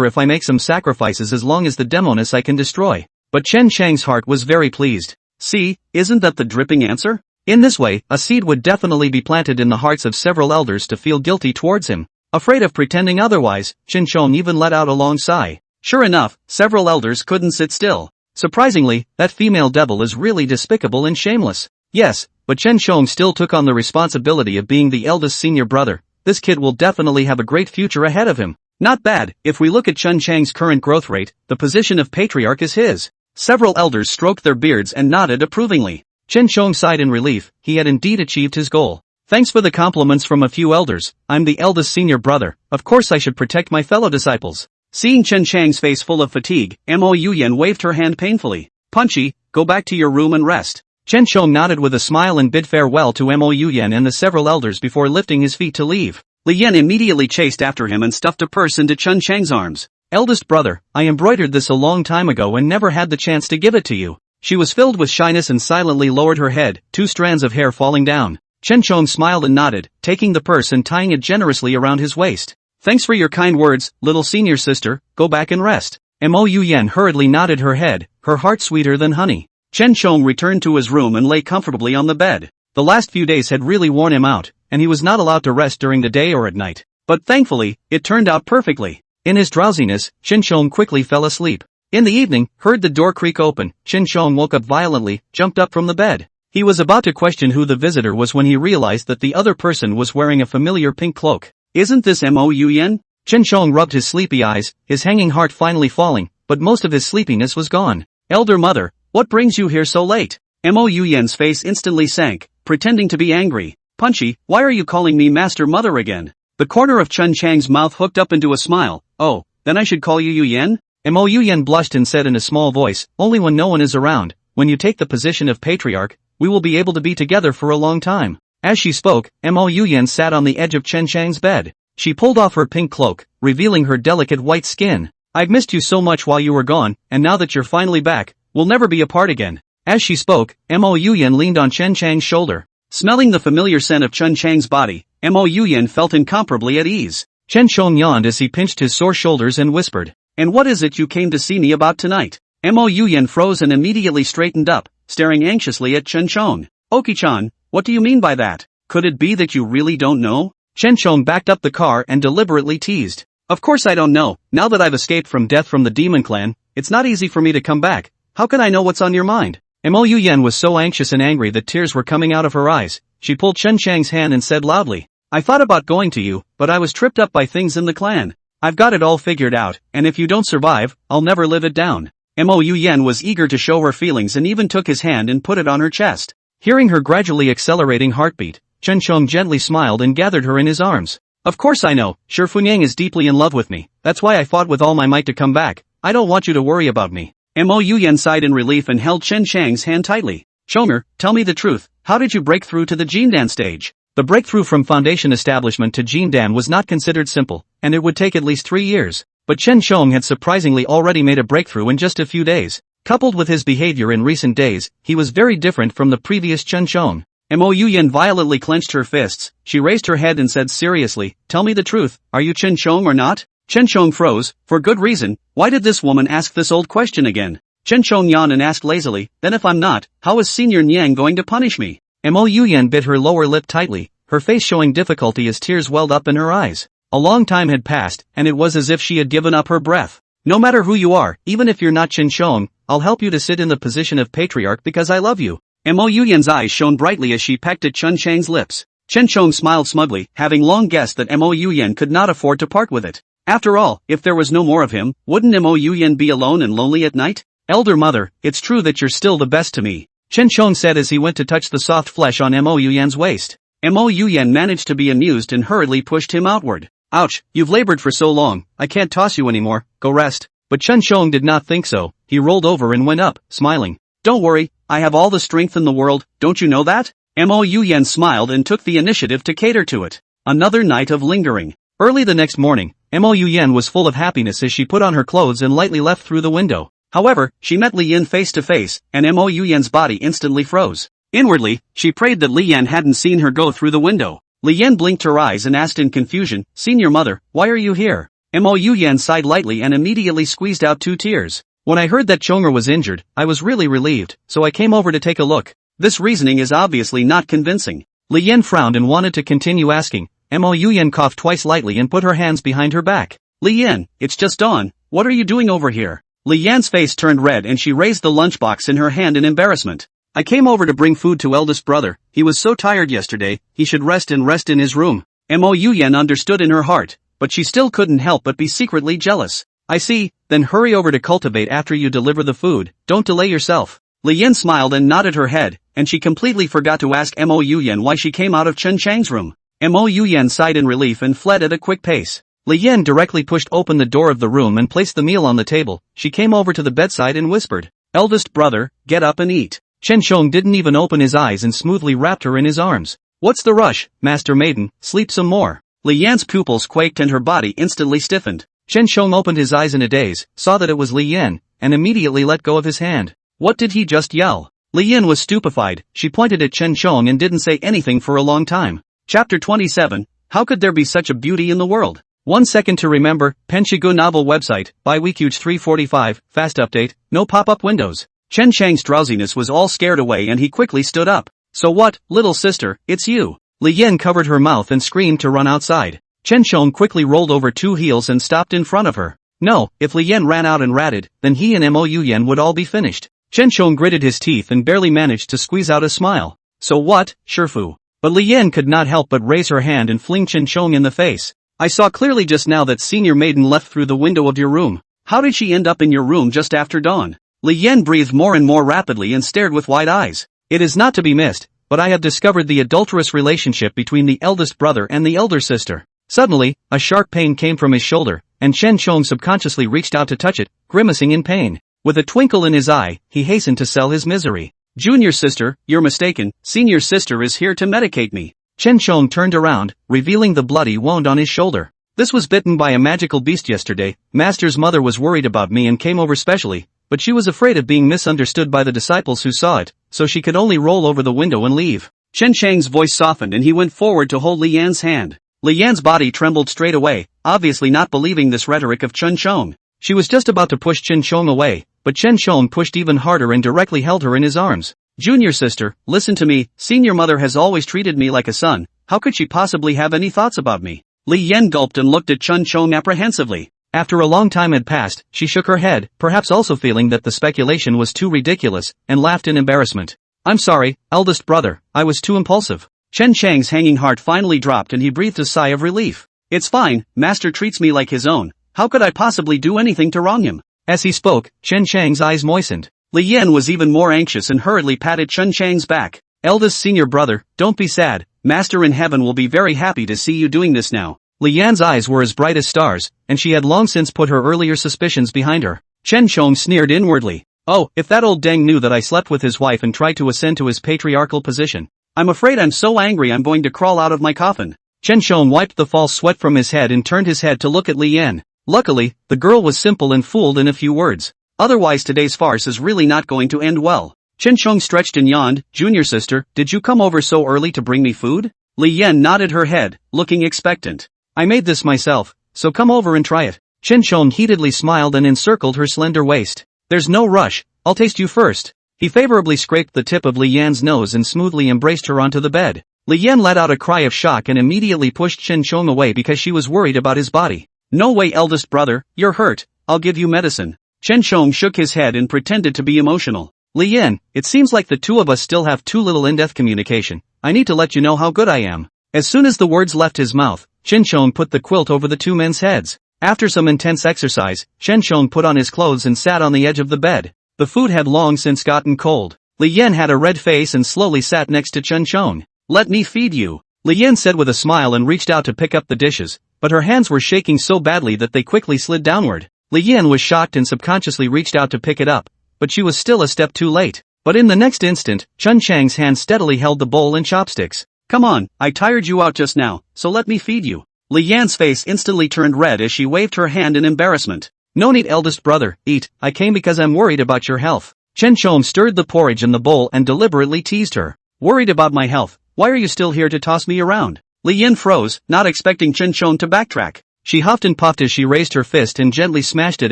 Speaker 2: if I make some sacrifices as long as the demoness I can destroy. But Chen Chang's heart was very pleased. See, isn't that the dripping answer? In this way, a seed would definitely be planted in the hearts of several elders to feel guilty towards him. Afraid of pretending otherwise, Chen Chong even let out a long sigh. Sure enough, several elders couldn't sit still. Surprisingly, that female devil is really despicable and shameless. Yes, but Chen Chong still took on the responsibility of being the eldest senior brother. This kid will definitely have a great future ahead of him. Not bad, if we look at Chen Chang's current growth rate, the position of patriarch is his. Several elders stroked their beards and nodded approvingly. Chen Chong sighed in relief, he had indeed achieved his goal. Thanks for the compliments from a few elders, I'm the eldest senior brother, of course I should protect my fellow disciples. Seeing Chen Chang's face full of fatigue, Mo Yuyan waved her hand painfully. Punchy, go back to your room and rest. Chen Chong nodded with a smile and bid farewell to Mo Yuyan and the several elders before lifting his feet to leave. Li Yan immediately chased after him and stuffed a purse into Chen Chang's arms. Eldest brother, I embroidered this a long time ago and never had the chance to give it to you. She was filled with shyness and silently lowered her head, 2 strands of hair falling down. Chen Chong smiled and nodded, taking the purse and tying it generously around his waist. Thanks for your kind words, little senior sister, go back and rest. Mo Yuyan hurriedly nodded her head, her heart sweeter than honey. Chen Chong returned to his room and lay comfortably on the bed. The last few days had really worn him out, and he was not allowed to rest during the day or at night. But thankfully, it turned out perfectly. In his drowsiness, Chen Chong quickly fell asleep. In the evening, heard the door creak open, Chen Chong woke up violently, jumped up from the bed. He was about to question who the visitor was when he realized that the other person was wearing a familiar pink cloak. Isn't this Mo Yuyan? Chen Chong rubbed his sleepy eyes, his hanging heart finally falling, but most of his sleepiness was gone. Elder mother, what brings you here so late? Mo Yuyan's face instantly sank, pretending to be angry. Punchy, why are you calling me Master Mother again? The corner of Chen Chang's mouth hooked up into a smile. Oh, then I should call you Yuyan? Mo Yuyan blushed and said in a small voice, only when no one is around, when you take the position of patriarch, we will be able to be together for a long time. As she spoke, Mo Yuyan sat on the edge of Chen Chang's bed. She pulled off her pink cloak, revealing her delicate white skin. I've missed you so much while you were gone, and now that you're finally back, we'll never be apart again. As she spoke, Mo Yuyan leaned on Chen Chang's shoulder. Smelling the familiar scent of Chen Chang's body, Mo Yuyan felt incomparably at ease. Chen Chong yawned as he pinched his sore shoulders and whispered, and what is it you came to see me about tonight? Mo Yuyan froze and immediately straightened up, staring anxiously at Chen Chong. Oki-chan, what do you mean by that? Could it be that you really don't know? Chen Chong backed up the car and deliberately teased. Of course I don't know, now that I've escaped from death from the demon clan, it's not easy for me to come back. How can I know what's on your mind? Mo Yuyan was so anxious and angry that tears were coming out of her eyes. She pulled Chen Chang's hand and said loudly, I thought about going to you, but I was tripped up by things in the clan. I've got it all figured out, and if you don't survive, I'll never live it down. Mo Yuyan was eager to show her feelings and even took his hand and put it on her chest. Hearing her gradually accelerating heartbeat, Chen Chong gently smiled and gathered her in his arms. Of course I know, Shi Funyang is deeply in love with me, that's why I fought with all my might to come back. I don't want you to worry about me. Mo Yuyan sighed in relief and held Chen Chang's hand tightly. Chonger, tell me the truth, how did you break through to the Jindan stage? The breakthrough from foundation establishment to Jindan was not considered simple, and it would take at least 3 years. But Chen Chong had surprisingly already made a breakthrough in just a few days. Coupled with his behavior in recent days, he was very different from the previous Chen Chong. Mo Yuyan violently clenched her fists. She raised her head and said seriously, tell me the truth, are you Chen Chong or not? Chen Chong froze, for good reason. Why did this woman ask this old question again? Chen Chong yawned and asked lazily, then if I'm not, how is Senior Niang going to punish me? Mo Yuyan bit her lower lip tightly, her face showing difficulty as tears welled up in her eyes. A long time had passed, and it was as if she had given up her breath. No matter who you are, even if you're not Chen Chong, I'll help you to sit in the position of patriarch because I love you. Mo Yuyan's eyes shone brightly as she pecked at Chen Chang's lips. Chen Chong smiled smugly, having long guessed that Mo Yuyan could not afford to part with it. After all, if there was no more of him, wouldn't Mo Yuyan be alone and lonely at night? Elder mother, it's true that you're still the best to me, Chen Chong said as he went to touch the soft flesh on Mo Yuyan's waist. Mo Yuyan managed to be amused and hurriedly pushed him outward. Ouch, you've labored for so long, I can't toss you anymore, go rest. But Chen Chong did not think so, he rolled over and went up, smiling. Don't worry, I have all the strength in the world, don't you know that? Mo Yuyan smiled and took the initiative to cater to it. Another night of lingering. Early the next morning, Mo Yuyan was full of happiness as she put on her clothes and lightly left through the window. However, she met Li Yan face to face, and Mo Yuyan's body instantly froze. Inwardly, she prayed that Li Yan hadn't seen her go through the window. Li Yan blinked her eyes and asked in confusion, Senior mother, why are you here? Mo Yuyan sighed lightly and immediately squeezed out 2 tears. When I heard that Chonger was injured, I was really relieved, so I came over to take a look. This reasoning is obviously not convincing. Li Yan frowned and wanted to continue asking. Mo Yuyan coughed twice lightly and put her hands behind her back. Li Yan, it's just dawn, what are you doing over here? Li Yan's face turned red and she raised the lunchbox in her hand in embarrassment. I came over to bring food to eldest brother, he was so tired yesterday, he should rest in his room. Mo Yuyan understood in her heart, but she still couldn't help but be secretly jealous. I see, then hurry over to cultivate after you deliver the food, don't delay yourself. Li Yan smiled and nodded her head, and she completely forgot to ask Mo Yuyan why she came out of Chen Chang's room. Mo Yuyan sighed in relief and fled at a quick pace. Li Yan directly pushed open the door of the room and placed the meal on the table. She came over to the bedside and whispered, eldest brother, get up and eat. Chen Chong didn't even open his eyes and smoothly wrapped her in his arms. What's the rush, Master Maiden, sleep some more. Li Yan's pupils quaked and her body instantly stiffened. Chen Chong opened his eyes in a daze, saw that it was Li Yan, and immediately let go of his hand. What did he just yell? Li Yan was stupefied, she pointed at Chen Chong and didn't say anything for a long time. Chapter 27, How could there be such a beauty in the world? 1 second to remember, Penshigu novel website, by Weekuge 345, fast update, no pop-up windows. Chen Chang's drowsiness was all scared away and he quickly stood up. So what, little sister, it's you. Li Yan covered her mouth and screamed to run outside. Chen Chong quickly rolled over 2 heels and stopped in front of her. No, if Li Yan ran out and ratted, then he and Mo Yan would all be finished. Chen Chong gritted his teeth and barely managed to squeeze out a smile. So what, Shifu? But Li Yan could not help but raise her hand and fling Chen Chong in the face. I saw clearly just now that senior maiden left through the window of your room. How did she end up in your room just after dawn? Li Yan breathed more and more rapidly and stared with wide eyes. It is not to be missed, but I have discovered the adulterous relationship between the eldest brother and the elder sister. Suddenly, a sharp pain came from his shoulder, and Chen Chong subconsciously reached out to touch it, grimacing in pain. With a twinkle in his eye, he hastened to sell his misery. Junior sister, you're mistaken, senior sister is here to medicate me. Chen Chong turned around, revealing the bloody wound on his shoulder. This was bitten by a magical beast yesterday. Master's mother was worried about me and came over specially, but she was afraid of being misunderstood by the disciples who saw it, so she could only roll over the window and leave. Chen Chang's voice softened and he went forward to hold Li Yan's hand. Li Yan's body trembled straight away, obviously not believing this rhetoric of Chen Chong. She was just about to push Chen Chong away, but Chen Chong pushed even harder and directly held her in his arms. Junior sister, listen to me, senior mother has always treated me like a son, how could she possibly have any thoughts about me? Li Yan gulped and looked at Chen Chong apprehensively. After a long time had passed, she shook her head, perhaps also feeling that the speculation was too ridiculous, and laughed in embarrassment. I'm sorry, eldest brother, I was too impulsive. Chen Chang's hanging heart finally dropped and he breathed a sigh of relief. It's fine, master treats me like his own, how could I possibly do anything to wrong him? As he spoke, Chen Chang's eyes moistened. Li Yan was even more anxious and hurriedly patted Chen Chang's back. Eldest senior brother, don't be sad, master in heaven will be very happy to see you doing this now. Li Yan's eyes were as bright as stars, and she had long since put her earlier suspicions behind her. Chen Chong sneered inwardly. Oh, if that old deng knew that I slept with his wife and tried to ascend to his patriarchal position. I'm afraid I'm so angry I'm going to crawl out of my coffin. Chen Chong wiped the false sweat from his head and turned his head to look at Li Yan. Luckily, the girl was simple and fooled in a few words. Otherwise today's farce is really not going to end well. Chen Chong stretched and yawned. Junior sister, did you come over so early to bring me food? Li Yan nodded her head, looking expectant. I made this myself, so come over and try it. Chen Chong heatedly smiled and encircled her slender waist. There's no rush, I'll taste you first. He favorably scraped the tip of Li Yan's nose and smoothly embraced her onto the bed. Li Yan let out a cry of shock and immediately pushed Chen Chong away because she was worried about his body. No way, eldest brother, you're hurt, I'll give you medicine. Chen Chong shook his head and pretended to be emotional. Li Yan, it seems like the two of us still have too little in-depth communication. I need to let you know how good I am. As soon as the words left his mouth, Chen Chong put the quilt over the two men's heads. After some intense exercise, Chen Chong put on his clothes and sat on the edge of the bed. The food had long since gotten cold. Li Yan had a red face and slowly sat next to Chen Chong. Let me feed you, Li Yan said with a smile and reached out to pick up the dishes, but her hands were shaking so badly that they quickly slid downward. Li Yan was shocked and subconsciously reached out to pick it up, but she was still a step too late. But in the next instant, Chen Chang's hand steadily held the bowl and chopsticks. Come on, I tired you out just now, so let me feed you. Li Yan's face instantly turned red as she waved her hand in embarrassment. No need, eldest brother, eat, I came because I'm worried about your health. Chen Chong stirred the porridge in the bowl and deliberately teased her. Worried about my health? Why are you still here to toss me around? Li Yan froze, not expecting Chen Chong to backtrack. She huffed and puffed as she raised her fist and gently smashed it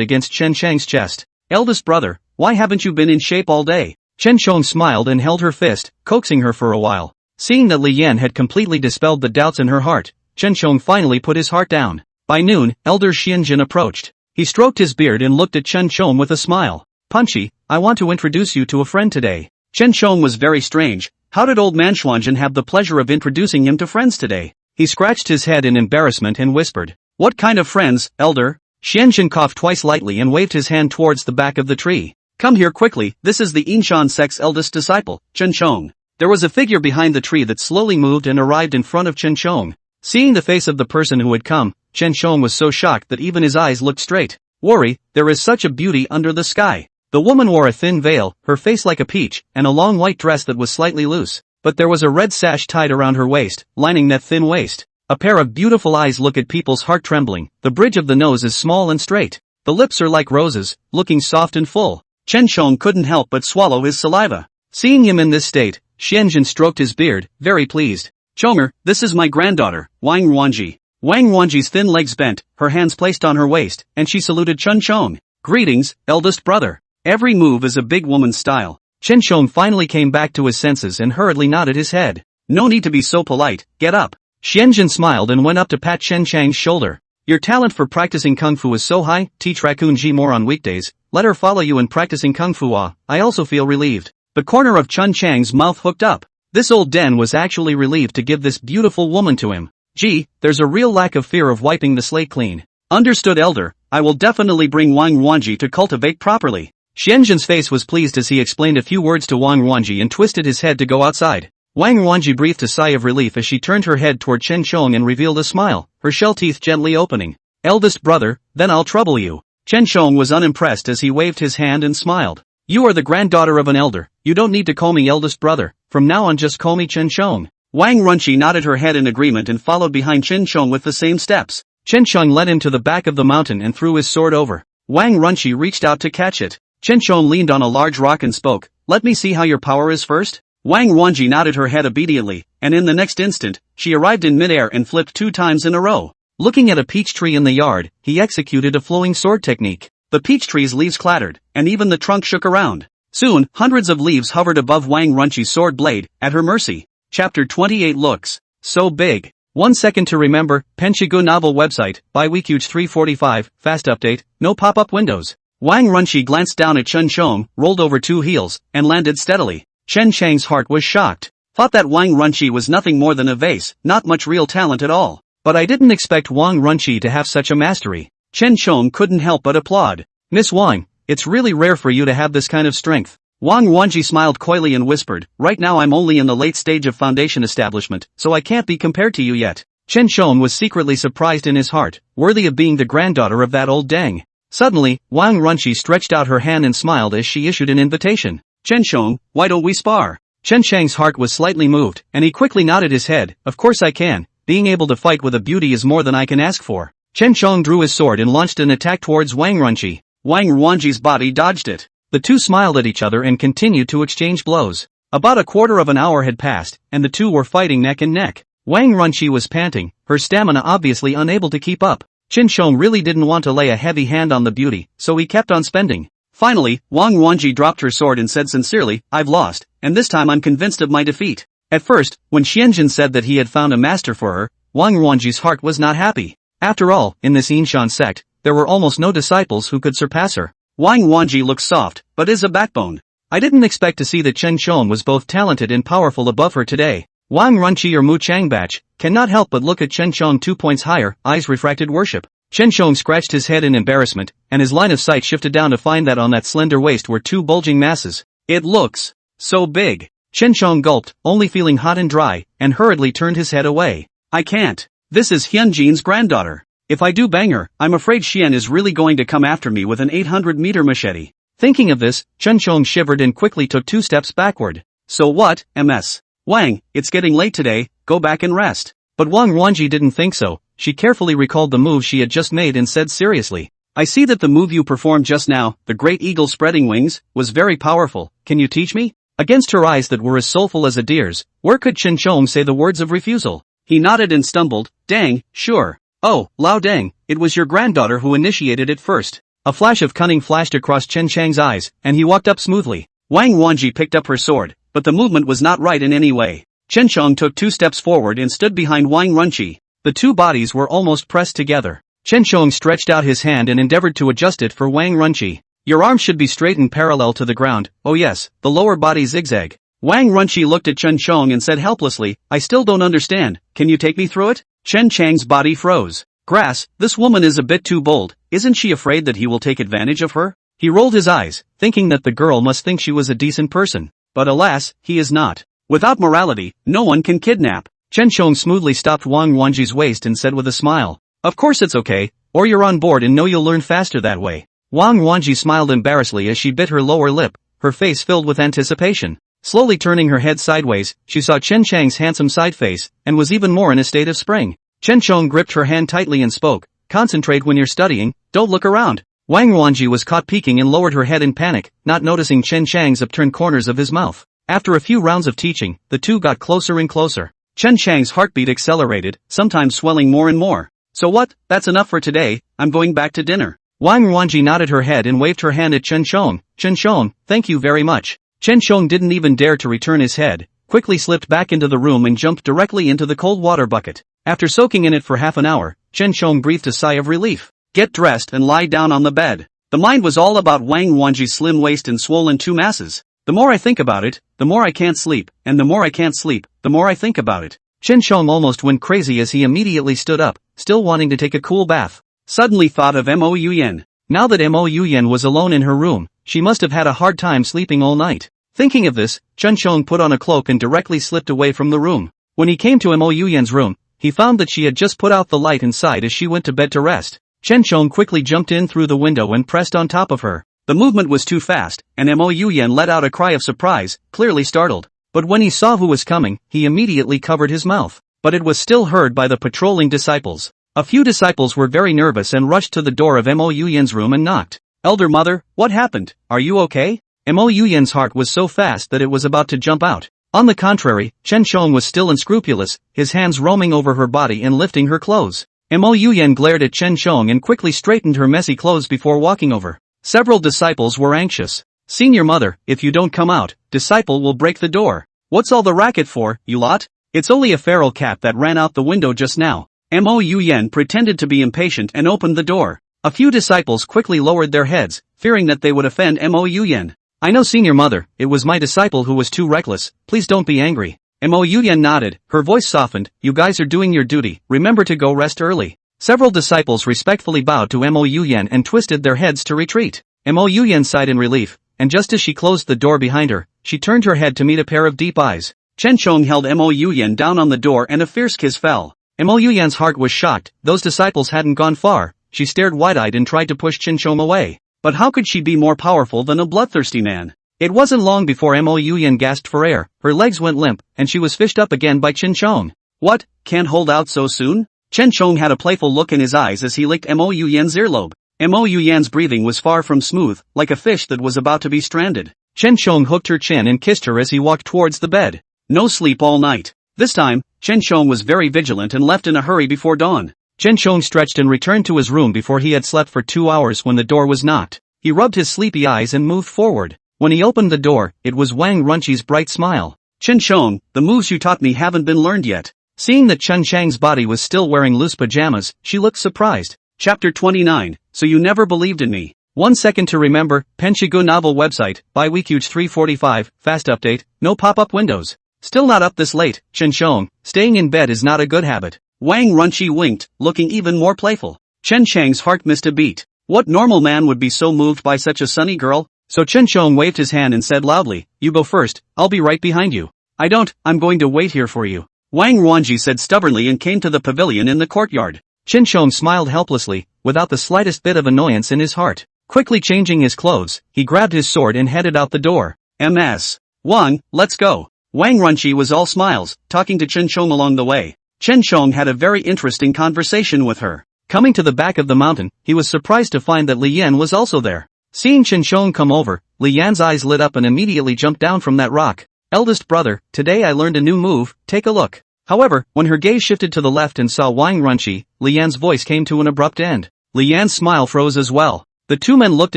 Speaker 2: against Chen Chang's chest. Eldest brother, why haven't you been in shape all day? Chen Chong smiled and held her fist, coaxing her for a while. Seeing that Li Yan had completely dispelled the doubts in her heart, Chen Chong finally put his heart down. By noon, Elder Xianjin approached. He stroked his beard and looked at Chen Chong with a smile. Punchy, I want to introduce you to a friend today. Chen Chong was very strange. How did old man Xuanjin have the pleasure of introducing him to friends today? He scratched his head in embarrassment and whispered. What kind of friends, elder? Xianjin coughed twice lightly and waved his hand towards the back of the tree. Come here quickly, this is the Yinshan Sect's eldest disciple, Chen Chong. There was a figure behind the tree that slowly moved and arrived in front of Chen Chong. Seeing the face of the person who had come, Chen Chong was so shocked that even his eyes looked straight. Worry, there is such a beauty under the sky. The woman wore a thin veil, her face like a peach, and a long white dress that was slightly loose. But there was a red sash tied around her waist, lining that thin waist. A pair of beautiful eyes look at people's heart trembling. The bridge of the nose is small and straight. The lips are like roses, looking soft and full. Chen Chong couldn't help but swallow his saliva. Seeing him in this state, Xianjin stroked his beard, very pleased. Chonger, this is my granddaughter, Wang Ruanji. Wang Wanji's thin legs bent, her hands placed on her waist, and she saluted Chen Chong. Greetings, eldest brother. Every move is a big woman's style.
Speaker 1: Chen Chong finally came back to his senses and hurriedly nodded his head.
Speaker 2: No need to be so polite, get up.
Speaker 1: Xianjin smiled and went up to pat Chen Chang's shoulder. Your talent for practicing kung fu is so high, teach Raccoon Ji more on weekdays, let her follow you in practicing kung fu. I also feel relieved.
Speaker 2: The corner of Chen Chang's mouth hooked up. This old den was actually relieved to give this beautiful woman to him. Gee, there's a real lack of fear of wiping the slate clean. Understood, elder, I will definitely bring Wang Wanji to cultivate properly.
Speaker 1: Xianjin's face was pleased as he explained a few words to Wang Wanji and twisted his head to go outside. Wang Wanji breathed a sigh of relief as she turned her head toward Chen Chong and revealed a smile, her shell teeth gently opening. Eldest brother, then I'll trouble you.
Speaker 2: Chen Chong was unimpressed as he waved his hand and smiled. You are the granddaughter of an elder, you don't need to call me eldest brother, from now on just call me Chen Chong. Wang Runchi nodded her head in agreement and followed behind Chen Chong with the same steps.
Speaker 1: Chen Chong led him to the back of the mountain and threw his sword over.
Speaker 2: Wang Runchi reached out to catch it. Chen Chong leaned on a large rock and spoke, let me see how your power is first. Wang Wanji nodded her head obediently, and in the next instant, she arrived in midair and flipped 2 times in a row.
Speaker 1: Looking at a peach tree in the yard, he executed a flowing sword technique.
Speaker 2: The peach tree's leaves clattered, and even the trunk shook around. Soon, hundreds of leaves hovered above Wang Runchi's sword blade, at her mercy. Chapter 28 looks so big.
Speaker 1: 1 second to remember, Penshigu novel website, by Weekuge 345, fast update, no pop-up windows.
Speaker 2: Wang Runchi glanced down at Chen Chong, rolled over 2 heels, and landed steadily. Chen Chang's heart was shocked. Thought that Wang Runchi was nothing more than a vase, not much real talent at all.
Speaker 1: But I didn't expect Wang Runchi to have such a mastery.
Speaker 2: Chen Chong couldn't help but applaud.
Speaker 1: Miss Wang, it's really rare for you to have this kind of strength.
Speaker 2: Wang Wanji smiled coyly and whispered, right now I'm only in the late stage of foundation establishment, so I can't be compared to you yet.
Speaker 1: Chen Chong was secretly surprised in his heart, worthy of being the granddaughter of that old dang. Suddenly, Wang Runchi stretched out her hand and smiled as she issued an invitation.
Speaker 2: Chen Chong, why don't we spar?
Speaker 1: Chen Chang's heart was slightly moved, and he quickly nodded his head, of course I can, being able to fight with a beauty is more than I can ask for. Chen Chong drew his sword and launched an attack towards Wang Runchi.
Speaker 2: Wang Wanji's body dodged it.
Speaker 1: The two smiled at each other and continued to exchange blows.
Speaker 2: About a quarter of an hour had passed, and the two were fighting neck and neck.
Speaker 1: Wang Runchi was panting, her stamina obviously unable to keep up. Chen Chong really didn't want to lay a heavy hand on the beauty, so he kept on spending.
Speaker 2: Finally, Wang Wanji dropped her sword and said sincerely, I've lost, and this time I'm convinced of my defeat.
Speaker 1: At first, when Xianjin said that he had found a master for her, Wang Wanji's heart was not happy. After all, in this Yinshan sect, there were almost no disciples who could surpass her.
Speaker 2: Wang Wanji looks soft, but is a backbone.
Speaker 1: I didn't expect to see that Chen Chong was both talented and powerful above her today. Wang Runchi or Mu Changbach cannot help but look at Chen Chong 2 points higher, eyes refracted worship. Chen Chong scratched his head in embarrassment, and his line of sight shifted down to find that on that slender waist were 2 bulging masses.
Speaker 2: It looks so big.
Speaker 1: Chen Chong gulped, only feeling hot and dry, and hurriedly turned his head away.
Speaker 2: I can't. This is Hyunjin's granddaughter. If I do bang her, I'm afraid Xian is really going to come after me with an 800-meter machete.
Speaker 1: Thinking of this, Chen Chong shivered and quickly took 2 steps backward.
Speaker 2: So what, MS? Wang, it's getting late today, go back and rest.
Speaker 1: But Wang Wanji didn't think so. She carefully recalled the move she had just made and said seriously.
Speaker 2: I see that the move you performed just now, the great eagle spreading wings, was very powerful, can you teach me?
Speaker 1: Against her eyes that were as soulful as a deer's, where could Chen Chong say the words of refusal?
Speaker 2: He nodded and stumbled, dang, sure. Oh, Lao Dang, it was your granddaughter who initiated it first.
Speaker 1: A flash of cunning flashed across Chen Chang's eyes, and he walked up smoothly.
Speaker 2: Wang Wanji picked up her sword, but the movement was not right in any way. Chen Chong took 2 steps forward and stood behind Wang Runchi.
Speaker 1: The 2 bodies were almost pressed together. Chen Chong stretched out his hand and endeavored to adjust it for Wang Runchi. Your arms should be straight and parallel to the ground, oh yes, the lower body zigzag.
Speaker 2: Wang Runchi looked at Chen Chong and said helplessly, I still don't understand, can you take me through it? Chen Chang's body froze. Grass, this woman is a bit too bold, isn't she afraid that he will take advantage of her?
Speaker 1: He rolled his eyes, thinking that the girl must think she was a decent person. But alas, he is not.
Speaker 2: Without morality, no one can kidnap.
Speaker 1: Chen Chong smoothly stopped Wang Wanji's waist and said with a smile, of course it's okay, or you're on board and know you'll learn faster that way. Wang Wanji smiled embarrassedly as she bit her lower lip, her face filled with anticipation. Slowly turning her head sideways, she saw Chen Chang's handsome side face, and was even more in a state of spring. Chen Chong gripped her hand tightly and spoke, concentrate when you're studying, don't look around. Wang Wanji was caught peeking and lowered her head in panic, not noticing Chen Chang's upturned corners of his mouth. After a few rounds of teaching, the two got closer and closer.
Speaker 2: Chen Chang's heartbeat accelerated, sometimes swelling more and more. So what, that's enough for today, I'm going back to dinner.
Speaker 1: Wang Ruanji nodded her head and waved her hand at Chen Shong. Chen Shong, thank you very much. Chen Shong didn't even dare to return his head, quickly slipped back into the room and jumped directly into the cold water bucket. After soaking in it for half an hour, Chen Shong breathed a sigh of relief. Get dressed and lie down on the bed. The mind was all about Wang Ruanji's slim waist and swollen two masses. The more I think about it, the more I can't sleep, and the more I can't sleep, the more I think about it. Chen Shong almost went crazy as he immediately stood up, still wanting to take a cool bath.
Speaker 2: Suddenly thought of Mo Yuyan.
Speaker 1: Now that Mo Yuyan was alone in her room, she must have had a hard time sleeping all night. Thinking of this, Chen Shong put on a cloak and directly slipped away from the room. When he came to Mo Yuyan's room, he found that she had just put out the light inside as she went to bed to rest. Chen Shong quickly jumped in through the window and pressed on top of her.
Speaker 2: The movement was too fast, and Mo Yuyan let out a cry of surprise, clearly startled.
Speaker 1: But when he saw who was coming, he immediately covered his mouth. But it was still heard by the patrolling disciples. A few disciples were very nervous and rushed to the door of Mo Yuyan's room and knocked.
Speaker 2: Elder mother, what happened? Are you okay?
Speaker 1: Mo Yuyan's heart was so fast that it was about to jump out. On the contrary, Chen Shong was still unscrupulous, his hands roaming over her body and lifting her clothes. Mo Yuyan glared at Chen Shong and quickly straightened her messy clothes before walking over. Several disciples were anxious. Senior mother, if you don't come out, disciple will break the door.
Speaker 2: What's all the racket for, you lot?
Speaker 1: It's only a feral cat that ran out the window just now.
Speaker 2: Mo Yuyan pretended to be impatient and opened the door.
Speaker 1: A few disciples quickly lowered their heads, fearing that they would offend Mo Yuyan. I know senior mother, it was my disciple who was too reckless, please don't be angry. Mo Yuyan nodded, her voice softened, you guys are doing your duty, remember to go rest early. Several disciples respectfully bowed to Mo Yuyan and twisted their heads to retreat. Mo Yuyan sighed in relief, and just as she closed the door behind her, she turned her head to meet a pair of deep eyes.
Speaker 2: Chen Shong held Mo Yuyan down on the door and a fierce kiss fell.
Speaker 1: Mo Yuyan's heart was shocked, those disciples hadn't gone far, she stared wide-eyed and tried to push Chen Shong away.
Speaker 2: But how could she be more powerful than a bloodthirsty man?
Speaker 1: It wasn't long before Mo Yuyan gasped for air, her legs went limp, and she was fished up again by Chen Shong.
Speaker 2: What, can't hold out so soon? Chen Shong had a playful look in his eyes as he licked Mo Yuyan's earlobe. Mo Yuyan's breathing was far from smooth, like a fish that was about to be stranded.
Speaker 1: Chen Shong hooked her chin and kissed her as he walked towards the bed.
Speaker 2: No sleep all night. This time, Chen Shong was very vigilant and left in a hurry before dawn.
Speaker 1: Chen Shong stretched and returned to his room before he had slept for 2 hours when the door was knocked. He rubbed his sleepy eyes and moved forward. When he opened the door, it was Wang Runchi's bright smile.
Speaker 2: Chen Shong, the moves you taught me haven't been learned yet.
Speaker 1: Seeing that Chen Chang's body was still wearing loose pajamas, she looked surprised.
Speaker 2: Chapter 29, So You Never Believed in Me.
Speaker 1: 1 second to remember, Penshigu novel website, by Weekuge 345, fast update, no pop-up windows. Still not up this late, Chen Shong, staying in bed is not a good habit.
Speaker 2: Wang Runchi winked, looking even more playful. Chen Chang's heart missed a beat. What normal man would be so moved by such a sunny girl?
Speaker 1: So Chen Shong waved his hand and said loudly, you go first, I'll be right behind you.
Speaker 2: I don't, I'm going to wait here for you. Wang Ruanji said stubbornly and came to the pavilion in the courtyard.
Speaker 1: Chen Shong smiled helplessly, without the slightest bit of annoyance in his heart. Quickly changing his clothes, he grabbed his sword and headed out the door.
Speaker 2: MS. Wang, let's go. Wang Runchi was all smiles, talking to Chen Shong along the way. Chen Shong had a very interesting conversation with her.
Speaker 1: Coming to the back of the mountain, he was surprised to find that Li Yan was also there. Seeing Chen Shong come over, Li Yan's eyes lit up and immediately jumped down from that rock. Eldest brother, today I learned a new move, take a look. However, when her gaze shifted to the left and saw Wang Runchi, Li Yan's voice came to an abrupt end. Li Yan's smile froze as well. The two men looked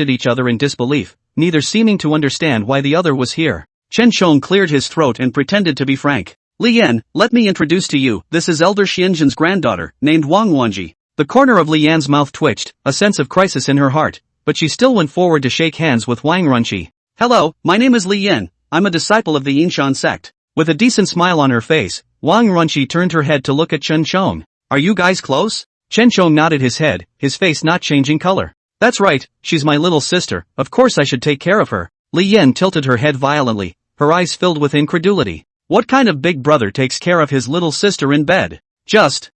Speaker 1: at each other in disbelief, neither seeming to understand why the other was here.
Speaker 2: Chen Shong cleared his throat and pretended to be frank. Li Yan, let me introduce to you, this is Elder Xianjin's granddaughter, named Wang Wanji.
Speaker 1: The corner of Li Yan's mouth twitched, a sense of crisis in her heart, but she still went forward to shake hands with Wang Runchi.
Speaker 2: Hello, my name is Li Yan, I'm a disciple of the Yinshan Sect.
Speaker 1: With a decent smile on her face, Wang Runchi turned her head to look at Chen Shong.
Speaker 2: Are you guys close?
Speaker 1: Chen Shong nodded his head, his face not changing color. That's right, she's my little sister, of course I should take care of her. Li Yan tilted her head violently, her eyes filled with incredulity. What kind of big brother takes care of his little sister in bed?
Speaker 2: Just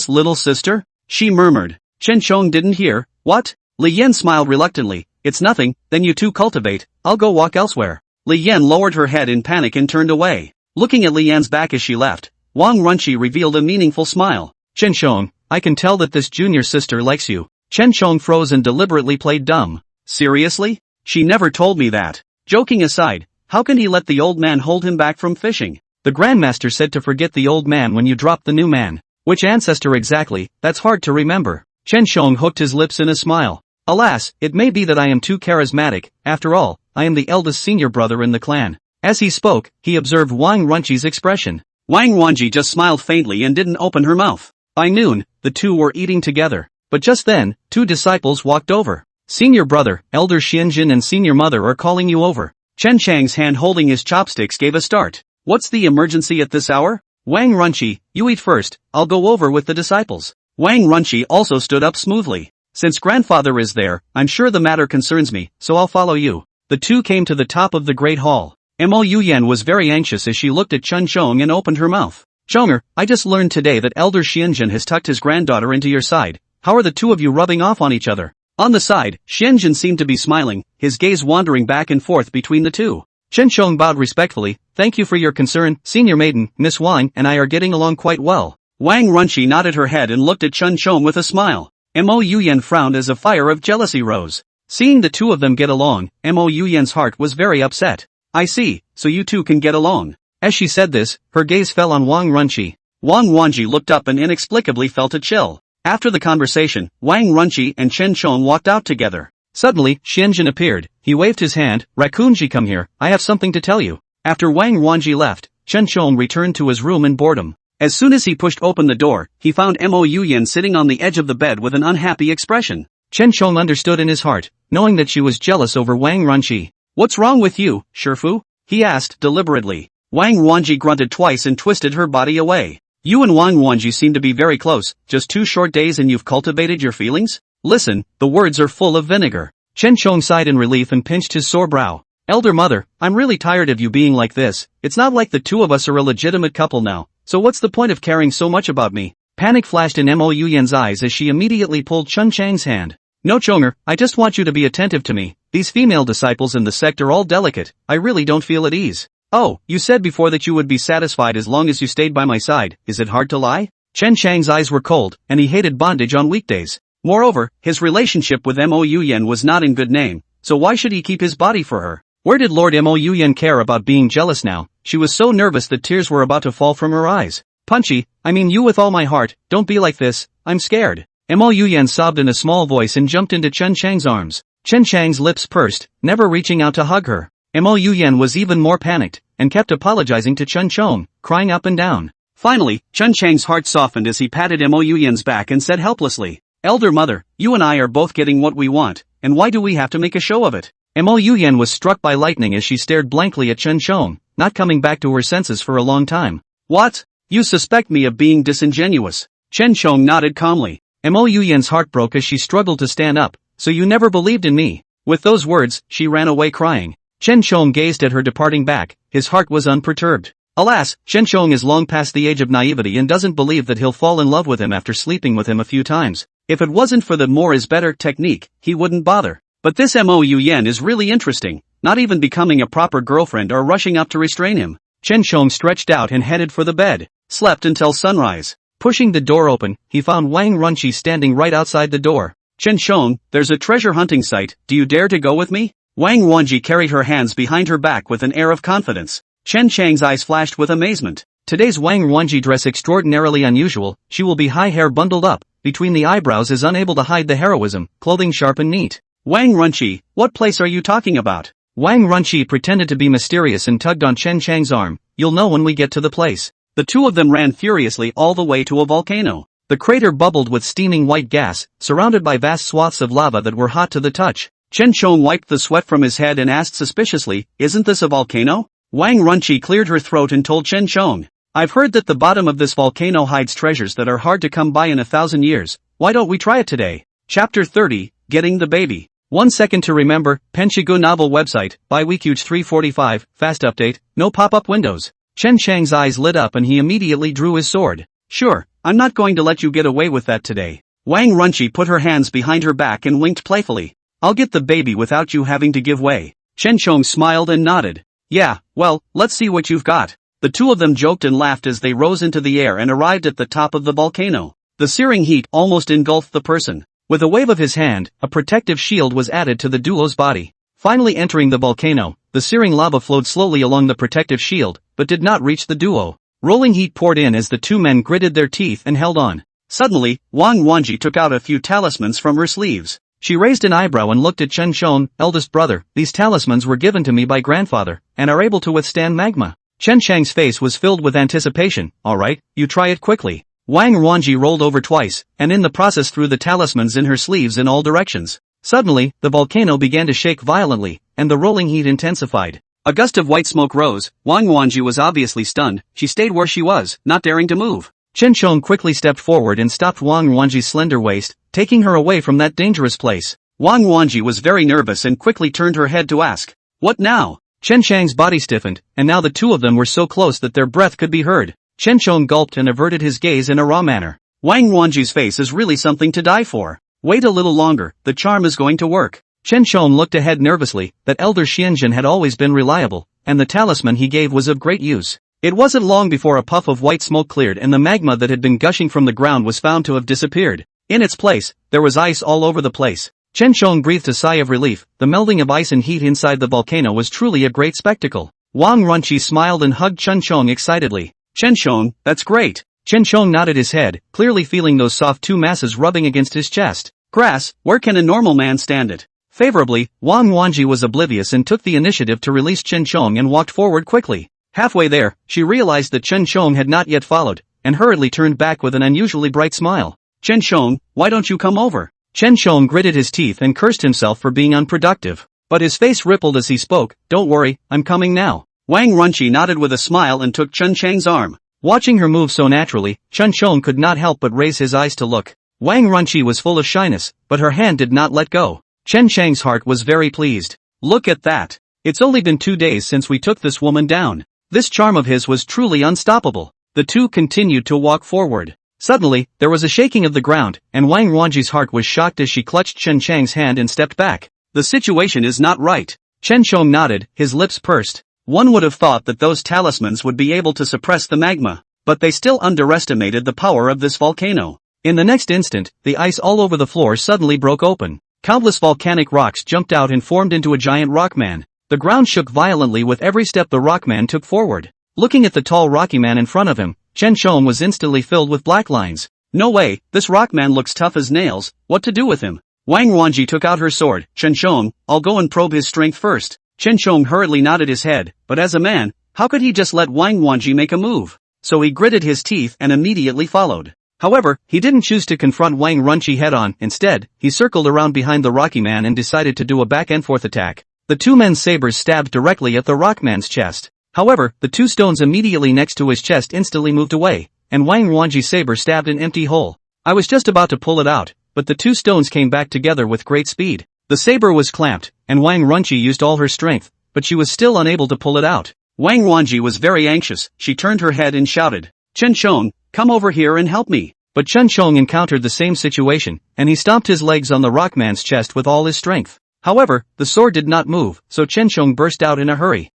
Speaker 2: little sister? She murmured. Chen Shong didn't hear. What? Li Yan smiled reluctantly. It's nothing, then you two cultivate, I'll go walk elsewhere. Li Yan lowered her head in panic and turned away. Looking at Li Yan's back as she left, Wang Runchi revealed a meaningful smile.
Speaker 1: Chen Shong, I can tell that this junior sister likes you. Chen Shong froze and deliberately played dumb.
Speaker 2: Seriously? She never told me that. Joking aside, how can he let the old man hold him back from fishing?
Speaker 1: The Grandmaster said to forget the old man when you drop the new man. Which ancestor exactly? That's hard to remember. Chen Shong hooked his lips in a smile. Alas, it may be that I am too charismatic. After all, I am the eldest senior brother in the clan. As he spoke, he observed Wang Runqi's expression.
Speaker 2: Wang Wanji just smiled faintly and didn't open her mouth.
Speaker 1: By noon, the two were eating together. But just then, two disciples walked over. Senior brother, Elder Xianjin and senior mother are calling you over.
Speaker 2: Chen Chang's hand holding his chopsticks gave a start. What's the emergency at this hour?
Speaker 1: Wang Runqi, you eat first, I'll go over with the disciples.
Speaker 2: Wang Runqi also stood up smoothly.
Speaker 1: Since grandfather is there, I'm sure the matter concerns me, so I'll follow you. The two came to the top of the great hall. Mo Yuyan was very anxious as she looked at Chen Shong and opened her mouth. Zhonger, I just learned today that Elder Xianjin has tucked his granddaughter into your side. How are the two of you rubbing off on each other?
Speaker 2: On the side, Xianjin seemed to be smiling, his gaze wandering back and forth between the two.
Speaker 1: Chen Shong bowed respectfully. Thank you for your concern, senior maiden. Miss Wang and I are getting along quite well.
Speaker 2: Wang Runqi nodded her head and looked at Chen Shong with a smile. Mo Yuyan frowned as a fire of jealousy rose.
Speaker 1: Seeing the two of them get along, Mo Yuyan's heart was very upset.
Speaker 2: I see, so you two can get along.
Speaker 1: As she said this, her gaze fell on Wang Runqi.
Speaker 2: Wang Wanji looked up and inexplicably felt a chill. After the conversation, Wang Runqi and Chen Shong walked out together.
Speaker 1: Suddenly, Xianjin appeared. He waved his hand. Raccoonji, come here, I have something to tell you. After Wang Wanji left, Chen Shong returned to his room in boredom.
Speaker 2: As soon as he pushed open the door, he found Mo Yuyan sitting on the edge of the bed with an unhappy expression.
Speaker 1: Chen Shong understood in his heart, knowing that she was jealous over Wang Runqi.
Speaker 2: What's wrong with you, Shifu? He asked deliberately. Wang Wanji grunted twice and twisted her body away. You and Wang Wanji seem to be very close, just 2 short days and you've cultivated your feelings?
Speaker 1: Listen, the words are full of vinegar. Chen Shong sighed in relief and pinched his sore brow. Elder mother, I'm really tired of you being like this. It's not like the two of us are a legitimate couple now, so what's the point of caring so much about me? Panic flashed in Mo Yuyan's eyes as she immediately pulled Chun Chang's hand. No Chonger, I just want you to be attentive to me. These female disciples in the sect are all delicate. I really don't feel at ease. Oh, you said before that you would be satisfied as long as you stayed by my side. Is it hard to lie? Chen Chang's eyes were cold, and he hated bondage on weekdays. Moreover, his relationship with Mo Yuyan was not in good name, so why should he keep his body for her? Where did Lord Mo Yuyan care about being jealous now? She was so nervous that tears were about to fall from her eyes. Punchy, I mean you with all my heart, don't be like this, I'm scared. Mo Yuyan sobbed in a small voice and jumped into Chen Chang's arms. Chen Chang's lips pursed, never reaching out to hug her. Mo Yuyan was even more panicked, and kept apologizing to Chen Chong, crying up and down.
Speaker 2: Finally, Chen Chang's heart softened as he patted Mo Yuyan's back and said helplessly, Elder mother, you and I are both getting what we want, and why do we have to make a show of it?
Speaker 1: Mo Yuyan was struck by lightning as she stared blankly at Chen Chong, not coming back to her senses for a long time.
Speaker 2: What? You suspect me of being disingenuous? Chen Chong nodded calmly.
Speaker 1: Mo Yuyan's heart broke as she struggled to stand up. So you never believed in me? With those words, she ran away crying. Chen Chong gazed at her departing back, his heart was unperturbed. Alas, Chen Chong is long past the age of naivety and doesn't believe that he'll fall in love with him after sleeping with him a few times. If it wasn't for the more is better technique, he wouldn't bother.
Speaker 2: But this Mo Yuyan is really interesting, not even becoming a proper girlfriend or rushing up to restrain him.
Speaker 1: Chen Chong stretched out and headed for the bed,
Speaker 2: slept until sunrise.
Speaker 1: Pushing the door open, he found Wang Runqi standing right outside the door.
Speaker 2: Chen Chong, there's a treasure hunting site, do you dare to go with me? Wang Wanji carried her hands behind her back with an air of confidence. Chen Chang's eyes flashed with amazement.
Speaker 1: Today's Wang Wanji dress extraordinarily unusual, she will be high hair bundled up, between the eyebrows is unable to hide the heroism, clothing sharp and neat.
Speaker 2: Wang Runqi, what place are you talking about?
Speaker 1: Wang Runqi pretended to be mysterious and tugged on Chen Chang's arm. You'll know when we get to the place.
Speaker 2: The two of them ran furiously all the way to a volcano.
Speaker 1: The crater bubbled with steaming white gas, surrounded by vast swaths of lava that were hot to the touch.
Speaker 2: Chen Chong wiped the sweat from his head and asked suspiciously, isn't this a volcano? Wang Runqi cleared her throat and told Chen Chong, I've heard that the bottom of this volcano hides treasures that are hard to come by in 1,000 years. Why don't we try it today? Chapter 30, Getting the Baby.
Speaker 1: 1 second to remember, Penshigu novel website, by Weekuge 345, fast update, no pop-up windows. Chen Chang's eyes lit up and he immediately drew his sword.
Speaker 2: Sure, I'm not going to let you get away with that today. Wang Runqi put her hands behind her back and winked playfully. I'll get the baby without you having to give way. Chen Chong smiled and nodded. Yeah, well, let's see what you've got. The two of them joked and laughed as they rose into the air and arrived at the top of the volcano. The searing heat almost engulfed the person.
Speaker 1: With a wave of his hand, a protective shield was added to the duo's body. Finally entering the volcano, the searing lava flowed slowly along the protective shield, but did not reach the duo. Rolling heat poured in as the two men gritted their teeth and held on. Suddenly, Wang Wanji took out a few talismans from her sleeves. She raised an eyebrow and looked at Chen Shong, eldest brother. These talismans were given to me by grandfather, and are able to withstand magma. Chen Shang's face was filled with anticipation. Alright, you try it quickly. Wang Wanji rolled over twice, and in the process threw the talismans in her sleeves in all directions. Suddenly, the volcano began to shake violently, and the rolling heat intensified. A gust of white smoke rose. Wang Wanji was obviously stunned. She stayed where she was, not daring to move. Chen Shong quickly stepped forward and stopped Wang Wanji's slender waist, taking her away from that dangerous place. Wang Wanji was very nervous and quickly turned her head to ask, "What now?" Chen Shang's body stiffened, and now the two of them were so close that their breath could be heard. Chen Shong gulped and averted his gaze in a raw manner. Wang Wanji's face is really something to die for. Wait a little longer, the charm is going to work. Chen Shong looked ahead nervously. That elder Xianjun had always been reliable, and the talisman he gave was of great use. It wasn't long before a puff of white smoke cleared and the magma that had been gushing from the ground was found to have disappeared. In its place, there was ice all over the place. Chen Shong breathed a sigh of relief. The melding of ice and heat inside the volcano was truly a great spectacle. Wang Runqi smiled and hugged Chen Shong excitedly. Chen Shong, that's great. Chen Shong nodded his head, clearly feeling those soft two masses rubbing against his chest. Grass, where can a normal man stand it? Favorably, Wang Wanji was oblivious and took the initiative to release Chen Shong and walked forward quickly. Halfway there, she realized that Chen Shong had not yet followed, and hurriedly turned back with an unusually bright smile. Chen Shong, why don't you come over? Chen Shong gritted his teeth and cursed himself for being unproductive. But his face rippled as he spoke. Don't worry, I'm coming now. Wang Runqi nodded with a smile and took Chen Shang's arm. Watching her move so naturally, Chen Shong could not help but raise his eyes to look. Wang Runqi was full of shyness, but her hand did not let go. Chen Shang's heart was very pleased. Look at that. It's only been 2 days since we took this woman down. This charm of his was truly unstoppable. The two continued to walk forward. Suddenly, there was a shaking of the ground, and Wang Wanji's heart was shocked as she clutched Chen Shang's hand and stepped back. The situation is not right. Chen Shong nodded, his lips pursed. One would have thought that those talismans would be able to suppress the magma, but they still underestimated the power of this volcano. In the next instant, the ice all over the floor suddenly broke open. Countless volcanic rocks jumped out and formed into a giant rockman. The ground shook violently with every step the rockman took forward. Looking at the tall rocky man in front of him, Chen Shong was instantly filled with black lines. No way, this rockman looks tough as nails. What to do with him? Wang Wanji took out her sword. Chen Shong, I'll go and probe his strength first. Chen Shong hurriedly nodded his head, but as a man, how could he just let Wang Wanji make a move? So he gritted his teeth and immediately followed. However, he didn't choose to confront Wang Runqi head-on. Instead, he circled around behind the rocky man and decided to do a back-and-forth attack. The two men's sabers stabbed directly at the rockman's chest. However, the two stones immediately next to his chest instantly moved away, and Wang Wanji's saber stabbed an empty hole. I was just about to pull it out, but the two stones came back together with great speed. The saber was clamped, and Wang Runqi used all her strength, but she was still unable to pull it out. Wang Wanji was very anxious. She turned her head and shouted, Chen Shong, come over here and help me. But Chen Shong encountered the same situation, and he stomped his legs on the rockman's chest with all his strength. However, the sword did not move, so Chen Shong burst out in a hurry.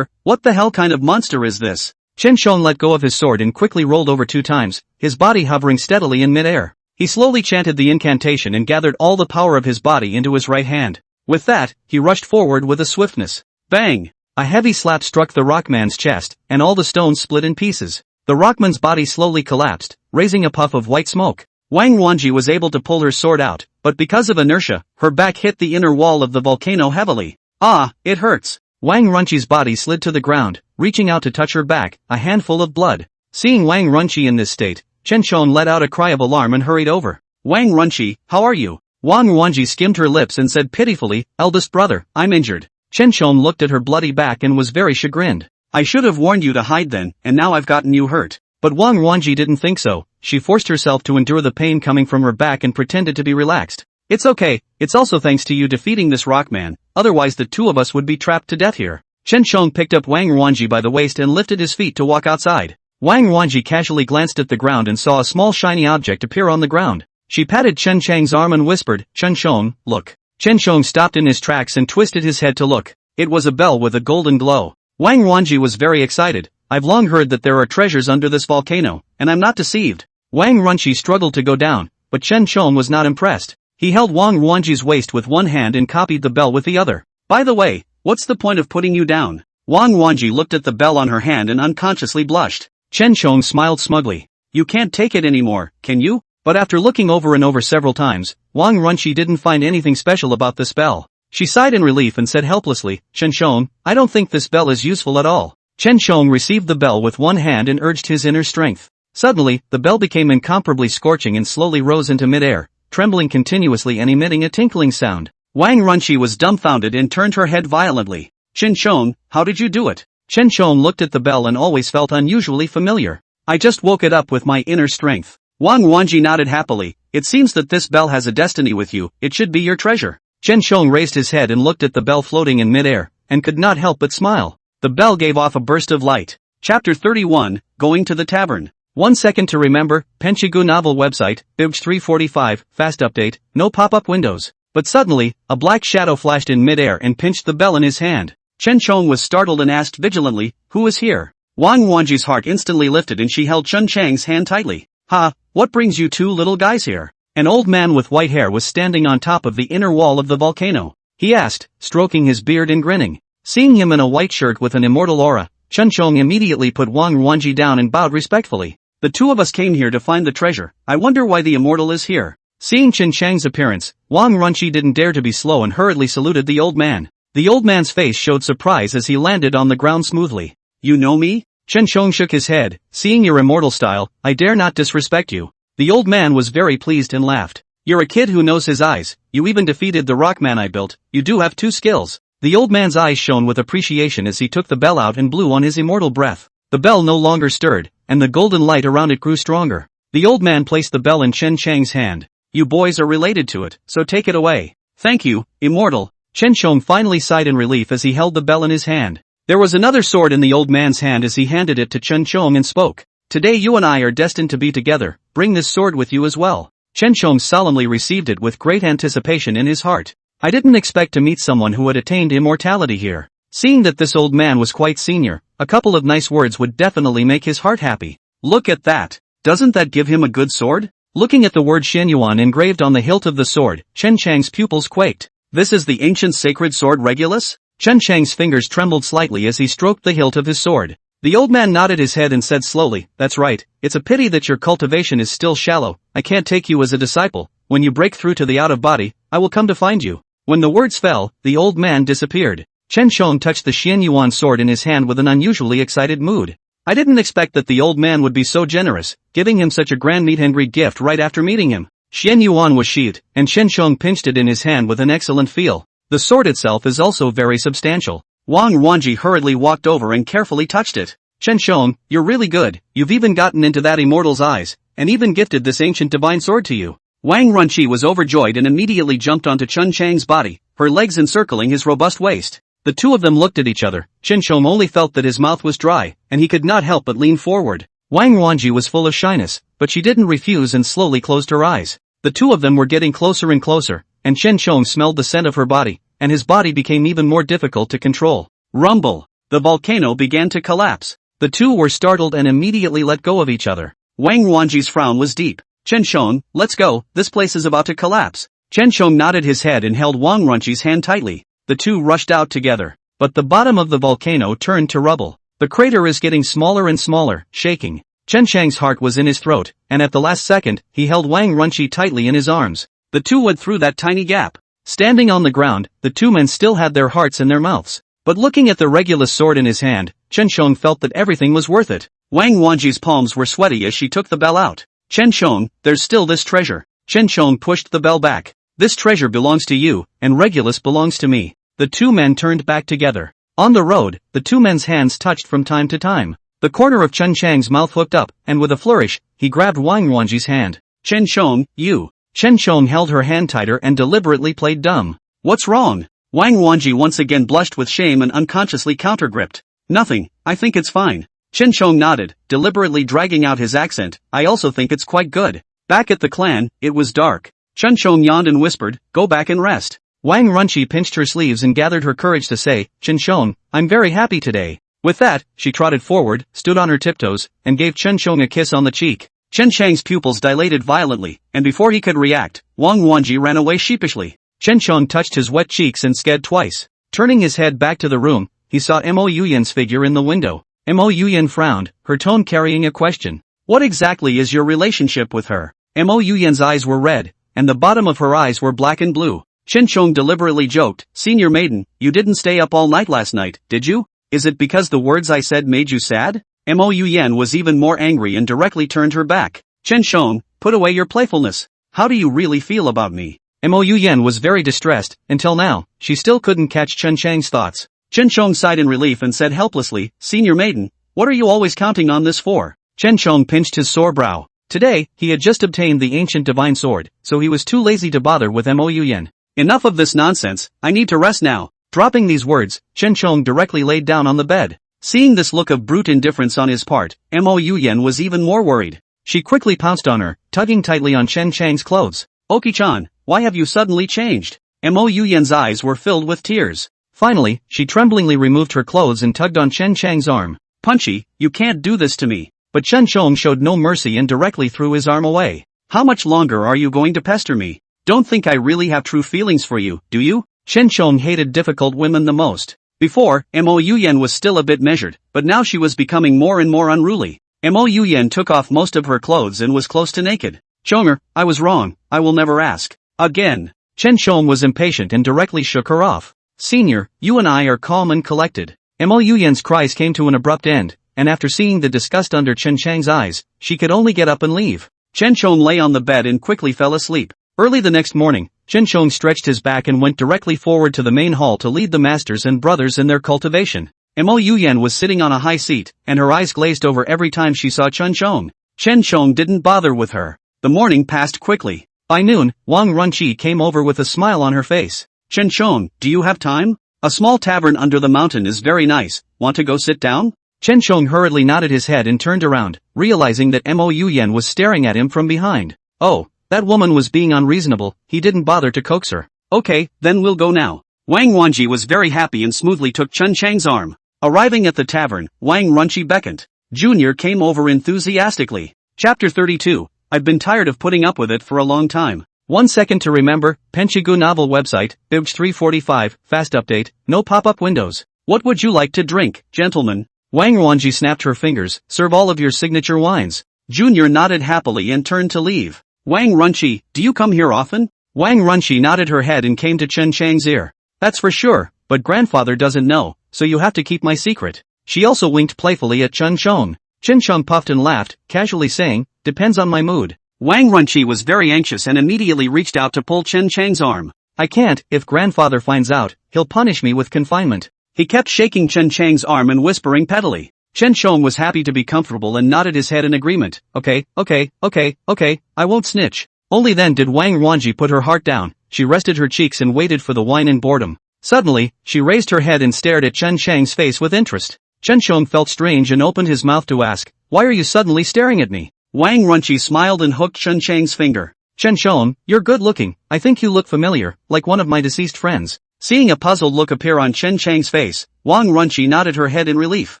Speaker 1: What the hell kind of monster is this? Chen Shong let go of his sword and quickly rolled over 2 times, his body hovering steadily in mid-air. He slowly chanted the incantation and gathered all the power of his body into his right hand. With that, he rushed forward with a swiftness. Bang! A heavy slap struck the rockman's chest, and all the stones split in pieces. The rockman's body slowly collapsed, raising a puff of white smoke. Wang Wanji was able to pull her sword out, but because of inertia, her back hit the inner wall of the volcano heavily. Ah, it hurts. Wang Runqi's body slid to the ground, reaching out to touch her back, a handful of blood. Seeing Wang Runqi in this state, Chen Shong let out a cry of alarm and hurried over. Wang Runqi, how are you? Wang Wanji skimmed her lips and said pitifully, eldest brother, I'm injured. Chen Shong looked at her bloody back and was very chagrined. I should have warned you to hide then, and now I've gotten you hurt. But Wang Wanji didn't think so. She forced herself to endure the pain coming from her back and pretended to be relaxed. It's okay, it's also thanks to you defeating this rockman, otherwise the two of us would be trapped to death here. Chen Shong picked up Wang Wanji by the waist and lifted his feet to walk outside. Wang Wanji casually glanced at the ground and saw a small shiny object appear on the ground. She patted Chen Chang's arm and whispered, Chen Shong, look. Chen Shong stopped in his tracks and twisted his head to look. It was a bell with a golden glow. Wang Wanji was very excited. I've long heard that there are treasures under this volcano, and I'm not deceived. Wang Runqi struggled to go down, but Chen Shong was not impressed. He held Wang Wanji's waist with one hand and copied the bell with the other. By the way, what's the point of putting you down?
Speaker 2: Wang Wanji looked at the bell on her hand and unconsciously blushed.
Speaker 1: Chen Shong smiled smugly.
Speaker 2: You can't take it anymore, can you?
Speaker 1: But after looking over and over several times, Wang Runchi didn't find anything special about this bell. She sighed in relief and said helplessly, Chen Shong, I don't think this bell is useful at all. Chen Shong received the bell with one hand and urged his inner strength. Suddenly, the bell became incomparably scorching and slowly rose into mid-air, trembling continuously and emitting a tinkling sound.
Speaker 2: Wang Runchi was dumbfounded and turned her head violently. Chen Shong, how did you do it?
Speaker 1: Chen Shong looked at the bell and always felt unusually familiar.
Speaker 2: I just woke it up with my inner strength. Wang Wanji nodded happily. It seems that this bell has a destiny with you, it should be your treasure.
Speaker 1: Chen Shong raised his head and looked at the bell floating in mid-air, and could not help but smile.
Speaker 2: The bell gave off a burst of light. Chapter 31, Going to the Tavern.
Speaker 1: 1 second to remember, Penchigu novel website, Bibj 345, fast update, no pop-up windows. But suddenly, a black shadow flashed in mid-air and pinched the bell in his hand.
Speaker 2: Chen Shong was startled and asked vigilantly, who is here? Wang Wanji's heart instantly lifted and she held Chen Chang's hand tightly. Ha, what brings you two little guys here?
Speaker 1: An old man with white hair was standing on top of the inner wall of the volcano. He asked, stroking his beard and grinning. Seeing him in a white shirt with an immortal aura, Chen Shong immediately put Wang Wanji down and bowed respectfully.
Speaker 2: The two of us came here to find the treasure. I wonder why the immortal is here.
Speaker 1: Seeing Chen Chang's appearance, Wang Runchi didn't dare to be slow and hurriedly saluted the old man. The old man's face showed surprise as he landed on the ground smoothly.
Speaker 2: You know me?
Speaker 1: Chen Shong shook his head. Seeing your immortal style, I dare not disrespect you. The old man was very pleased and laughed. You're a kid who knows his eyes, you even defeated the rock man I built, you do have 2 skills. The old man's eyes shone with appreciation as he took the bell out and blew on his immortal breath. The bell no longer stirred, and the golden light around it grew stronger. The old man placed the bell in Chen Chang's hand.
Speaker 2: You boys are related to it, so take it away.
Speaker 1: Thank you, immortal. Chen Shong finally sighed in relief as he held the bell in his hand. There was another sword in the old man's hand as he handed it to Chen Shong and spoke. Today you and I are destined to be together, bring this sword with you as well. Chen Shong solemnly received it with great anticipation in his heart. I didn't expect to meet someone who had attained immortality here. Seeing that this old man was quite senior, a couple of nice words would definitely make his heart happy.
Speaker 2: Look at that. Doesn't that give him a good sword?
Speaker 1: Looking at the word Xianyuan engraved on the hilt of the sword, Chen Chang's pupils quaked.
Speaker 2: This is the ancient sacred sword Regulus?
Speaker 1: Chen Chang's fingers trembled slightly as he stroked the hilt of his sword. The old man nodded his head and said slowly, that's right, it's a pity that your cultivation is still shallow, I can't take you as a disciple, when you break through to the out-of-body, I will come to find you. When the words fell, the old man disappeared. Chen Shong touched the Xianyuan sword in his hand with an unusually excited mood. I didn't expect that the old man would be so generous, giving him such a grand meat-hungry gift right after meeting him. Xianyuan was sheathed, and Chen Shong pinched it in his hand with an excellent feel. The sword itself is also very substantial.
Speaker 2: Wang Wanji hurriedly walked over and carefully touched it.
Speaker 1: Chen Shong, you're really good, you've even gotten into that immortal's eyes, and even gifted this ancient divine sword to you.
Speaker 2: Wang Runchi was overjoyed and immediately jumped onto Chen Chang's body, her legs encircling his robust waist.
Speaker 1: The two of them looked at each other. Chen Shong only felt that his mouth was dry, and he could not help but lean forward. Wang Wanji was full of shyness, but she didn't refuse and slowly closed her eyes. The two of them were getting closer and closer, and Chen Shong smelled the scent of her body, and his body became even more difficult to control.
Speaker 2: Rumble! The volcano began to collapse.
Speaker 1: The two were startled and immediately let go of each other.
Speaker 2: Wang Wanji's frown was deep. Chen Shong, let's go, this place is about to collapse.
Speaker 1: Chen Shong nodded his head and held Wang Runchi's hand tightly. The two rushed out together. But the bottom of the volcano turned to rubble. The crater is getting smaller and smaller, shaking. Chen Chang's heart was in his throat, and at the last second, he held Wang Runchi tightly in his arms. The two went through that tiny gap. Standing on the ground, the two men still had their hearts in their mouths. But looking at the Regulus sword in his hand, Chen Shong felt that everything was worth it.
Speaker 2: Wang Wanji's palms were sweaty as she took the bell out. Chen Shong, there's still this treasure.
Speaker 1: Chen Shong pushed the bell back. This treasure belongs to you, and Regulus belongs to me. The two men turned back together. On the road, the two men's hands touched from time to time. The corner of Chen Chang's mouth hooked up, and with a flourish, he grabbed Wang Wanji's hand.
Speaker 2: Chen Shong, you.
Speaker 1: Chen Shong held her hand tighter and deliberately played dumb.
Speaker 2: What's wrong? Wang Wanji once again blushed with shame and unconsciously countergripped. Nothing, I think it's fine. Chen Shong nodded, deliberately dragging out his accent, I also think it's quite good. Back at the clan, it was dark. Chen Shong yawned and whispered, go back and rest.
Speaker 1: Wang Runchi pinched her sleeves and gathered her courage to say, Chen Shong, I'm very happy today. With that, she trotted forward, stood on her tiptoes, and gave Chen Shong a kiss on the cheek. Chen Chang's pupils dilated violently, and before he could react, Wang Wanji ran away sheepishly. Chen Shong touched his wet cheeks and sked twice. Turning his head back to the room, he saw Mo Yuyan's figure in the window. Mo Yuyan frowned, her tone carrying a question. What exactly is your relationship with her? Mo Yuyan's eyes were red, and the bottom of her eyes were black and blue. Chen Chong deliberately joked, Senior Maiden, you didn't stay up all night last night, did you? Is it because the words I said made you sad? Mo Yuyan was even more angry and directly turned her back. Chen Chong, put away your playfulness. How do you really feel about me? Mo Yuyan was very distressed. Until now, she still couldn't catch Chen Chang's thoughts. Chen Chong sighed in relief and said helplessly, Senior Maiden, what are you always counting on this for? Chen Chong pinched his sore brow. Today, he had just obtained the ancient divine sword, so he was too lazy to bother with Mo Yuyan. Enough of this nonsense, I need to rest now. Dropping these words, Chen Chong directly laid down on the bed. Seeing this look of brute indifference on his part, Mo Yuyan was even more worried. She quickly pounced on her, tugging tightly on Chen Chang's clothes. Oki-chan, why have you suddenly changed? Mo Yuyan's eyes were filled with tears. Finally, she tremblingly removed her clothes and tugged on Chen Chang's arm. Punchy, you can't do this to me. But Chen Chong showed no mercy and directly threw his arm away. How much longer are you going to pester me? Don't think I really have true feelings for you, do you? Chen Chong hated difficult women the most. Before, Mo Yuyan was still a bit measured, but now she was becoming more and more unruly. Mo Yuyan took off most of her clothes and was close to naked. Chonger, I was wrong, I will never ask. Again. Chen Chong was impatient and directly shook her off. Senior, you and I are calm and collected. Mo Yuyan's cries came to an abrupt end, and after seeing the disgust under Chen Chang's eyes, she could only get up and leave. Chen Chong lay on the bed and quickly fell asleep. Early the next morning, Chen Chong stretched his back and went directly forward to the main hall to lead the masters and brothers in their cultivation. Mo Yuyan was sitting on a high seat, and her eyes glazed over every time she saw Chen Chong. Chen Chong didn't bother with her. The morning passed quickly. By noon, Wang Runqi came over with a smile on her face. Chen Chong, do you have time? A small tavern under the mountain is very nice, want to go sit down? Chen Chong hurriedly nodded his head and turned around, realizing that Mo Yuyan was staring at him from behind. Oh, that woman was being unreasonable, he didn't bother to coax her. Okay, then we'll go now. Wang Wanji was very happy and smoothly took Chen Chang's arm. Arriving at the tavern, Wang Runqi beckoned. Junior came over enthusiastically. Chapter 32, I've been tired of putting up with it for a long time. 1 second to remember, Penchigu novel website, Bibj 345, fast update, no pop-up windows. What would you like to drink, gentlemen? Wang Wanji snapped her fingers, serve all of your signature wines. Junior nodded happily and turned to leave. Wang Runqi, do you come here often? Wang Runqi nodded her head and came to Chen Chang's ear. That's for sure, but grandfather doesn't know, so you have to keep my secret. She also winked playfully at Chen Chong. Chen Chong puffed and laughed, casually saying, depends on my mood. Wang Runqi was very anxious and immediately reached out to pull Chen Chang's arm. I can't, if grandfather finds out, he'll punish me with confinement. He kept shaking Chen Chang's arm and whispering pettily. Chen Chong was happy to be comfortable and nodded his head in agreement. Okay, I won't snitch. Only then did Wang Wanji put her heart down, she rested her cheeks and waited for the wine in boredom. Suddenly, she raised her head and stared at Chen Chang's face with interest. Chen Chong felt strange and opened his mouth to ask, why are you suddenly staring at me? Wang Runqi smiled and hooked Chen Chang's finger. Chen Chong, you're good looking, I think you look familiar, like one of my deceased friends. Seeing a puzzled look appear on Chen Chang's face, Wang Runqi nodded her head in relief.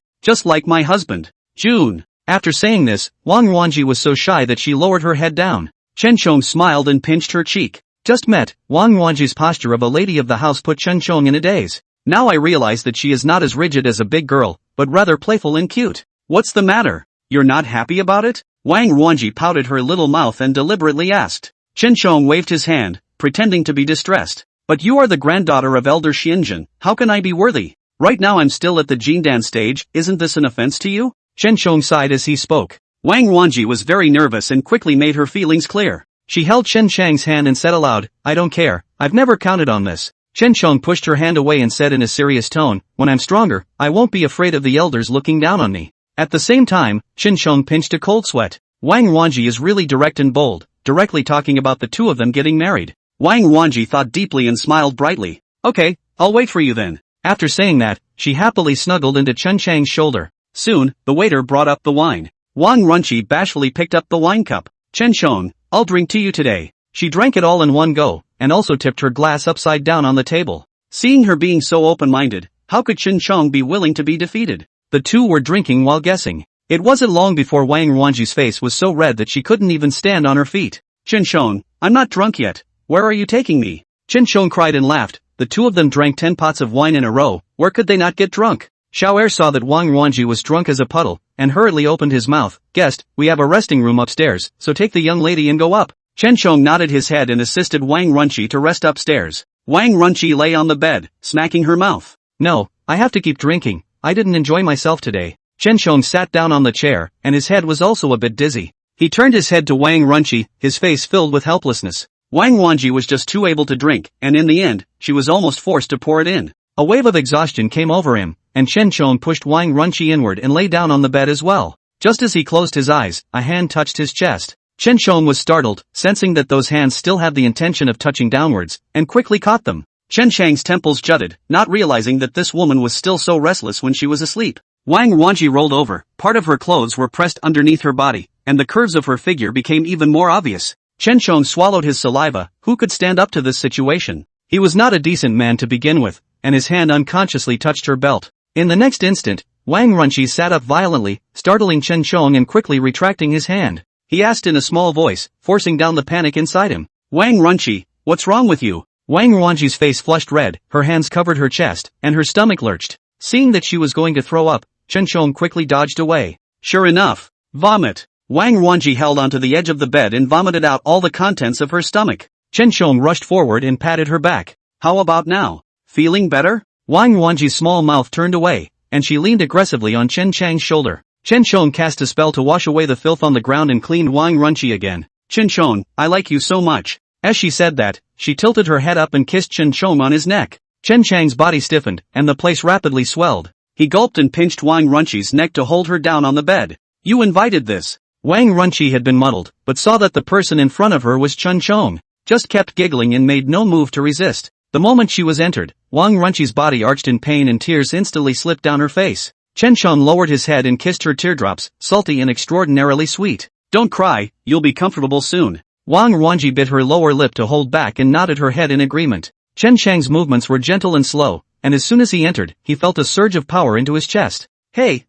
Speaker 1: Just like my husband. June. After saying this, Wang Wanji was so shy that she lowered her head down. Chen Chong smiled and pinched her cheek. Just met, Wang Wanji's posture of a lady of the house put Chen Chong in a daze. Now I realize that she is not as rigid as a big girl, but rather playful and cute. What's the matter? You're not happy about it? Wang Wanji pouted her little mouth and deliberately asked. Chen Chong waved his hand, pretending to be distressed. But you are the granddaughter of Elder Xianjun, how can I be worthy? Right now I'm still at the Jindan stage, isn't this an offense to you? Chen Chong sighed as he spoke. Wang Wanji was very nervous and quickly made her feelings clear. She held Chen Chang's hand and said aloud, I don't care, I've never counted on this. Chen Chong pushed her hand away and said in a serious tone, when I'm stronger, I won't be afraid of the elders looking down on me. At the same time, Chen Chong pinched a cold sweat. Wang Wanji is really direct and bold, directly talking about the two of them getting married. Wang Wanji thought deeply and smiled brightly. Okay, I'll wait for you then. After saying that, she happily snuggled into Chen Chang's shoulder. Soon, the waiter brought up the wine. Wang Runqi bashfully picked up the wine cup. Chen Chong, I'll drink to you today. She drank it all in one go, and also tipped her glass upside down on the table. Seeing her being so open-minded, how could Chen Chong be willing to be defeated? The two were drinking while guessing. It wasn't long before Wang Wanji's face was so red that she couldn't even stand on her feet. Chen Chong, I'm not drunk yet. Where are you taking me? Chen Chong cried and laughed,
Speaker 2: the two of them drank 10 pots of wine in a row. Where could they not get drunk? Xiao'er saw that Wang Ruanji was drunk as a puddle, and hurriedly opened his mouth. Guest, we have a resting room upstairs, so take the young lady and go up. Chen Shong nodded his head and assisted Wang Runchi to rest upstairs. Wang Runchi lay on the bed, smacking her mouth.
Speaker 1: No, I have to keep drinking, I didn't enjoy myself today. Chen Shong sat down on the chair, and his head was also a bit dizzy. He turned his head to Wang Runchi, his face filled with helplessness. Wang Wanji was just too able to drink, and in the end, she was almost forced to pour it in. A wave of exhaustion came over him, and Chen Shong pushed Wang Runchi inward and lay down on the bed as well. Just as he closed his eyes, a hand touched his chest. Chen Shong was startled, sensing that those hands still had the intention of touching downwards, and quickly caught them. Chen Chang's temples jutted, not realizing that this woman was still so restless when she was asleep. Wang Wanji rolled over, part of her clothes were pressed underneath her body, and the curves of her figure became even more obvious. Chen Shong swallowed his saliva. Who could stand up to this situation? He was not a decent man to begin with, and his hand unconsciously touched her belt. In the next instant, Wang Runchi sat up violently, startling Chen Shong and quickly retracting his hand. He asked in a small voice, forcing down the panic inside him. Wang Runchi, what's wrong with you? Wang Ruanji's face flushed red, her hands covered her chest, and her stomach lurched. Seeing that she was going to throw up, Chen Shong quickly dodged away. Sure enough. Vomit. Wang Ruanji held onto the edge of the bed and vomited out all the contents of her stomach. Chen Shong rushed forward and patted her back. How about now? Feeling better? Wang Ruanji's small mouth turned away, and she leaned aggressively on Chen Chang's shoulder. Chen Shong cast a spell to wash away the filth on the ground and cleaned Wang Runchi again. Chen Shong, I like you so much. As she said that, she tilted her head up and kissed Chen Shong on his neck. Chen Chang's body stiffened, and the place rapidly swelled. He gulped and pinched Wang Runchi's neck to hold her down on the bed. You invited this. Wang Runchi had been muddled, but saw that the person in front of her was Chen Shong. Just kept giggling and made no move to resist. The moment she was entered, Wang Runchi's body arched in pain and tears instantly slipped down her face. Chen Shong lowered his head and kissed her teardrops, salty and extraordinarily sweet. Don't cry, you'll be comfortable soon. Wang Ruanji bit her lower lip to hold back and nodded her head in agreement. Chen Chang's movements were gentle and slow, and as soon as he entered, he felt a surge of power into his chest. Hey,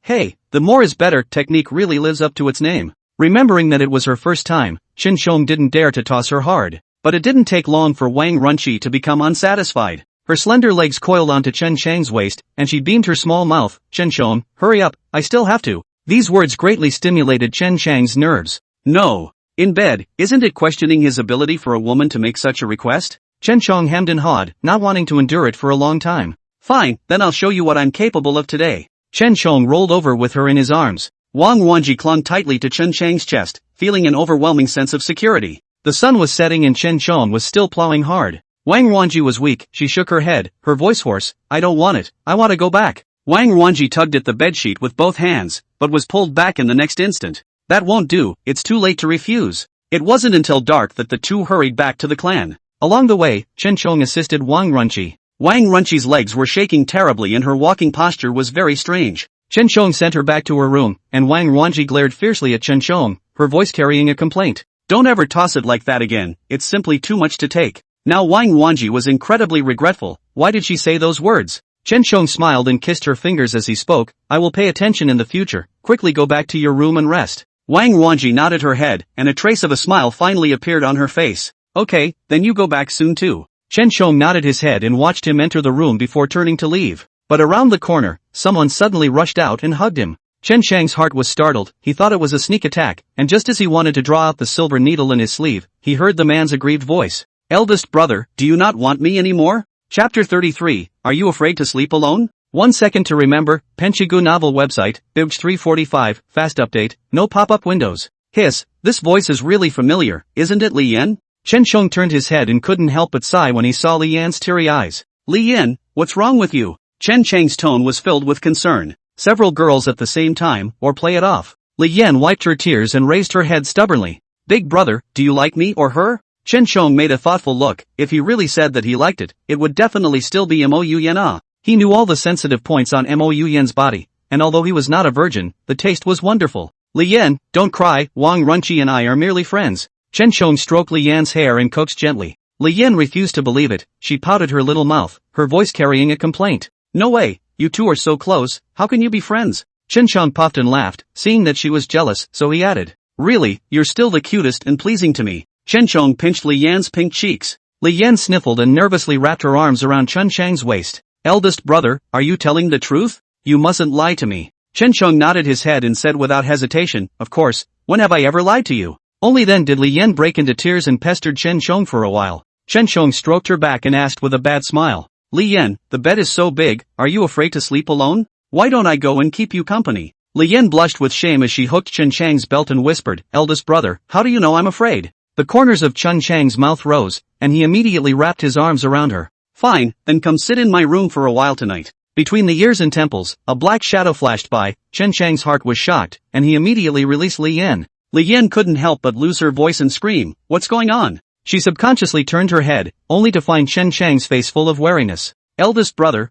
Speaker 1: the more is better technique really lives up to its name. Remembering that it was her first time, Chen Shong didn't dare to toss her hard. But it didn't take long for Wang Runchi to become unsatisfied. Her slender legs coiled onto Chen Chang's waist, and she beamed her small mouth. Chen Shong, hurry up, I still have to. These words greatly stimulated Chen Chang's nerves. No. In bed, isn't it questioning his ability for a woman to make such a request? Chen Shong hemmed and hawed, not wanting to endure it for a long time. Fine, then I'll show you what I'm capable of today. Chen Shong rolled over with her in his arms. Wang Ruanji clung tightly to Chen Chang's chest, feeling an overwhelming sense of security. The sun was setting and Chen Shong was still plowing hard. Wang Ruanji was weak, she shook her head, her voice hoarse. I don't want it, I want to go back. Wang Ruanji tugged at the bedsheet with both hands, but was pulled back in the next instant. That won't do, it's too late to refuse. It wasn't until dark that the two hurried back to the clan. Along the way, Chen Shong assisted Wang Runchi. Wang Runchi's legs were shaking terribly and her walking posture was very strange. Chen Shong sent her back to her room, and Wang Ruanji glared fiercely at Chen Shong, her voice carrying a complaint. Don't ever toss it like that again, it's simply too much to take. Now Wang Ruanji was incredibly regretful. Why did she say those words? Chen Shong smiled and kissed her fingers as he spoke. I will pay attention in the future, quickly go back to your room and rest. Wang Ruanji nodded her head, and a trace of a smile finally appeared on her face. Okay, then you go back soon too. Chen Shong nodded his head and watched him enter the room before turning to leave. But around the corner, someone suddenly rushed out and hugged him. Chen Chang's heart was startled, he thought it was a sneak attack, and just as he wanted to draw out the silver needle in his sleeve, he heard the man's aggrieved voice. Eldest brother, do you not want me anymore? Chapter 33, Are you afraid to sleep alone? 1 second to remember, Penchigu novel website, Bibj 345, fast update, no pop-up windows. Hiss, this voice is really familiar, isn't it Li Yan? Chen Shong turned his head and couldn't help but sigh when he saw Li Yan's teary eyes. Li Yan, what's wrong with you? Chen Chang's tone was filled with concern. Several girls at the same time, or play it off. Li Yan wiped her tears and raised her head stubbornly. Big brother, do you like me or her? Chen Shong made a thoughtful look. If he really said that he liked it, it would definitely still be Mo Yen. He knew all the sensitive points on Mo Yen's body, and although he was not a virgin, the taste was wonderful. Li Yan, don't cry, Wang Runchi and I are merely friends. Chen Shong stroked Li Yan's hair and coaxed gently. Li Yan refused to believe it. She pouted her little mouth, her voice carrying a complaint. No way, you two are so close, how can you be friends? Chen Shong puffed and laughed, seeing that she was jealous, so he added. Really, you're still the cutest and pleasing to me. Chen Shong pinched Li Yan's pink cheeks.
Speaker 2: Li Yan sniffled and nervously wrapped her arms around Chen Chang's waist. Eldest brother, are you telling the truth? You mustn't lie to me. Chen Chong nodded his head and said without hesitation, of course, when have I ever lied to you? Only then did Li Yan break into tears and pestered Chen Chong for a while. Chen Chong stroked her back and asked with a bad smile, Li Yan, the bed is so big, are you afraid to sleep alone? Why don't I go and keep you company? Li Yan blushed with shame as she hooked Chen Chang's belt and whispered, eldest brother, how do you know I'm afraid? The corners of Chen Chang's mouth rose, and he immediately wrapped his arms around her. Fine, then come sit in my room for a while tonight. Between the ears and temples, a black shadow flashed by. Chen Chang's heart was shocked, and he immediately released Li Yan. Li Yan couldn't help but lose her voice and scream, what's going on? She subconsciously turned her head, only to find Chen Chang's face full of wariness. Eldest brother,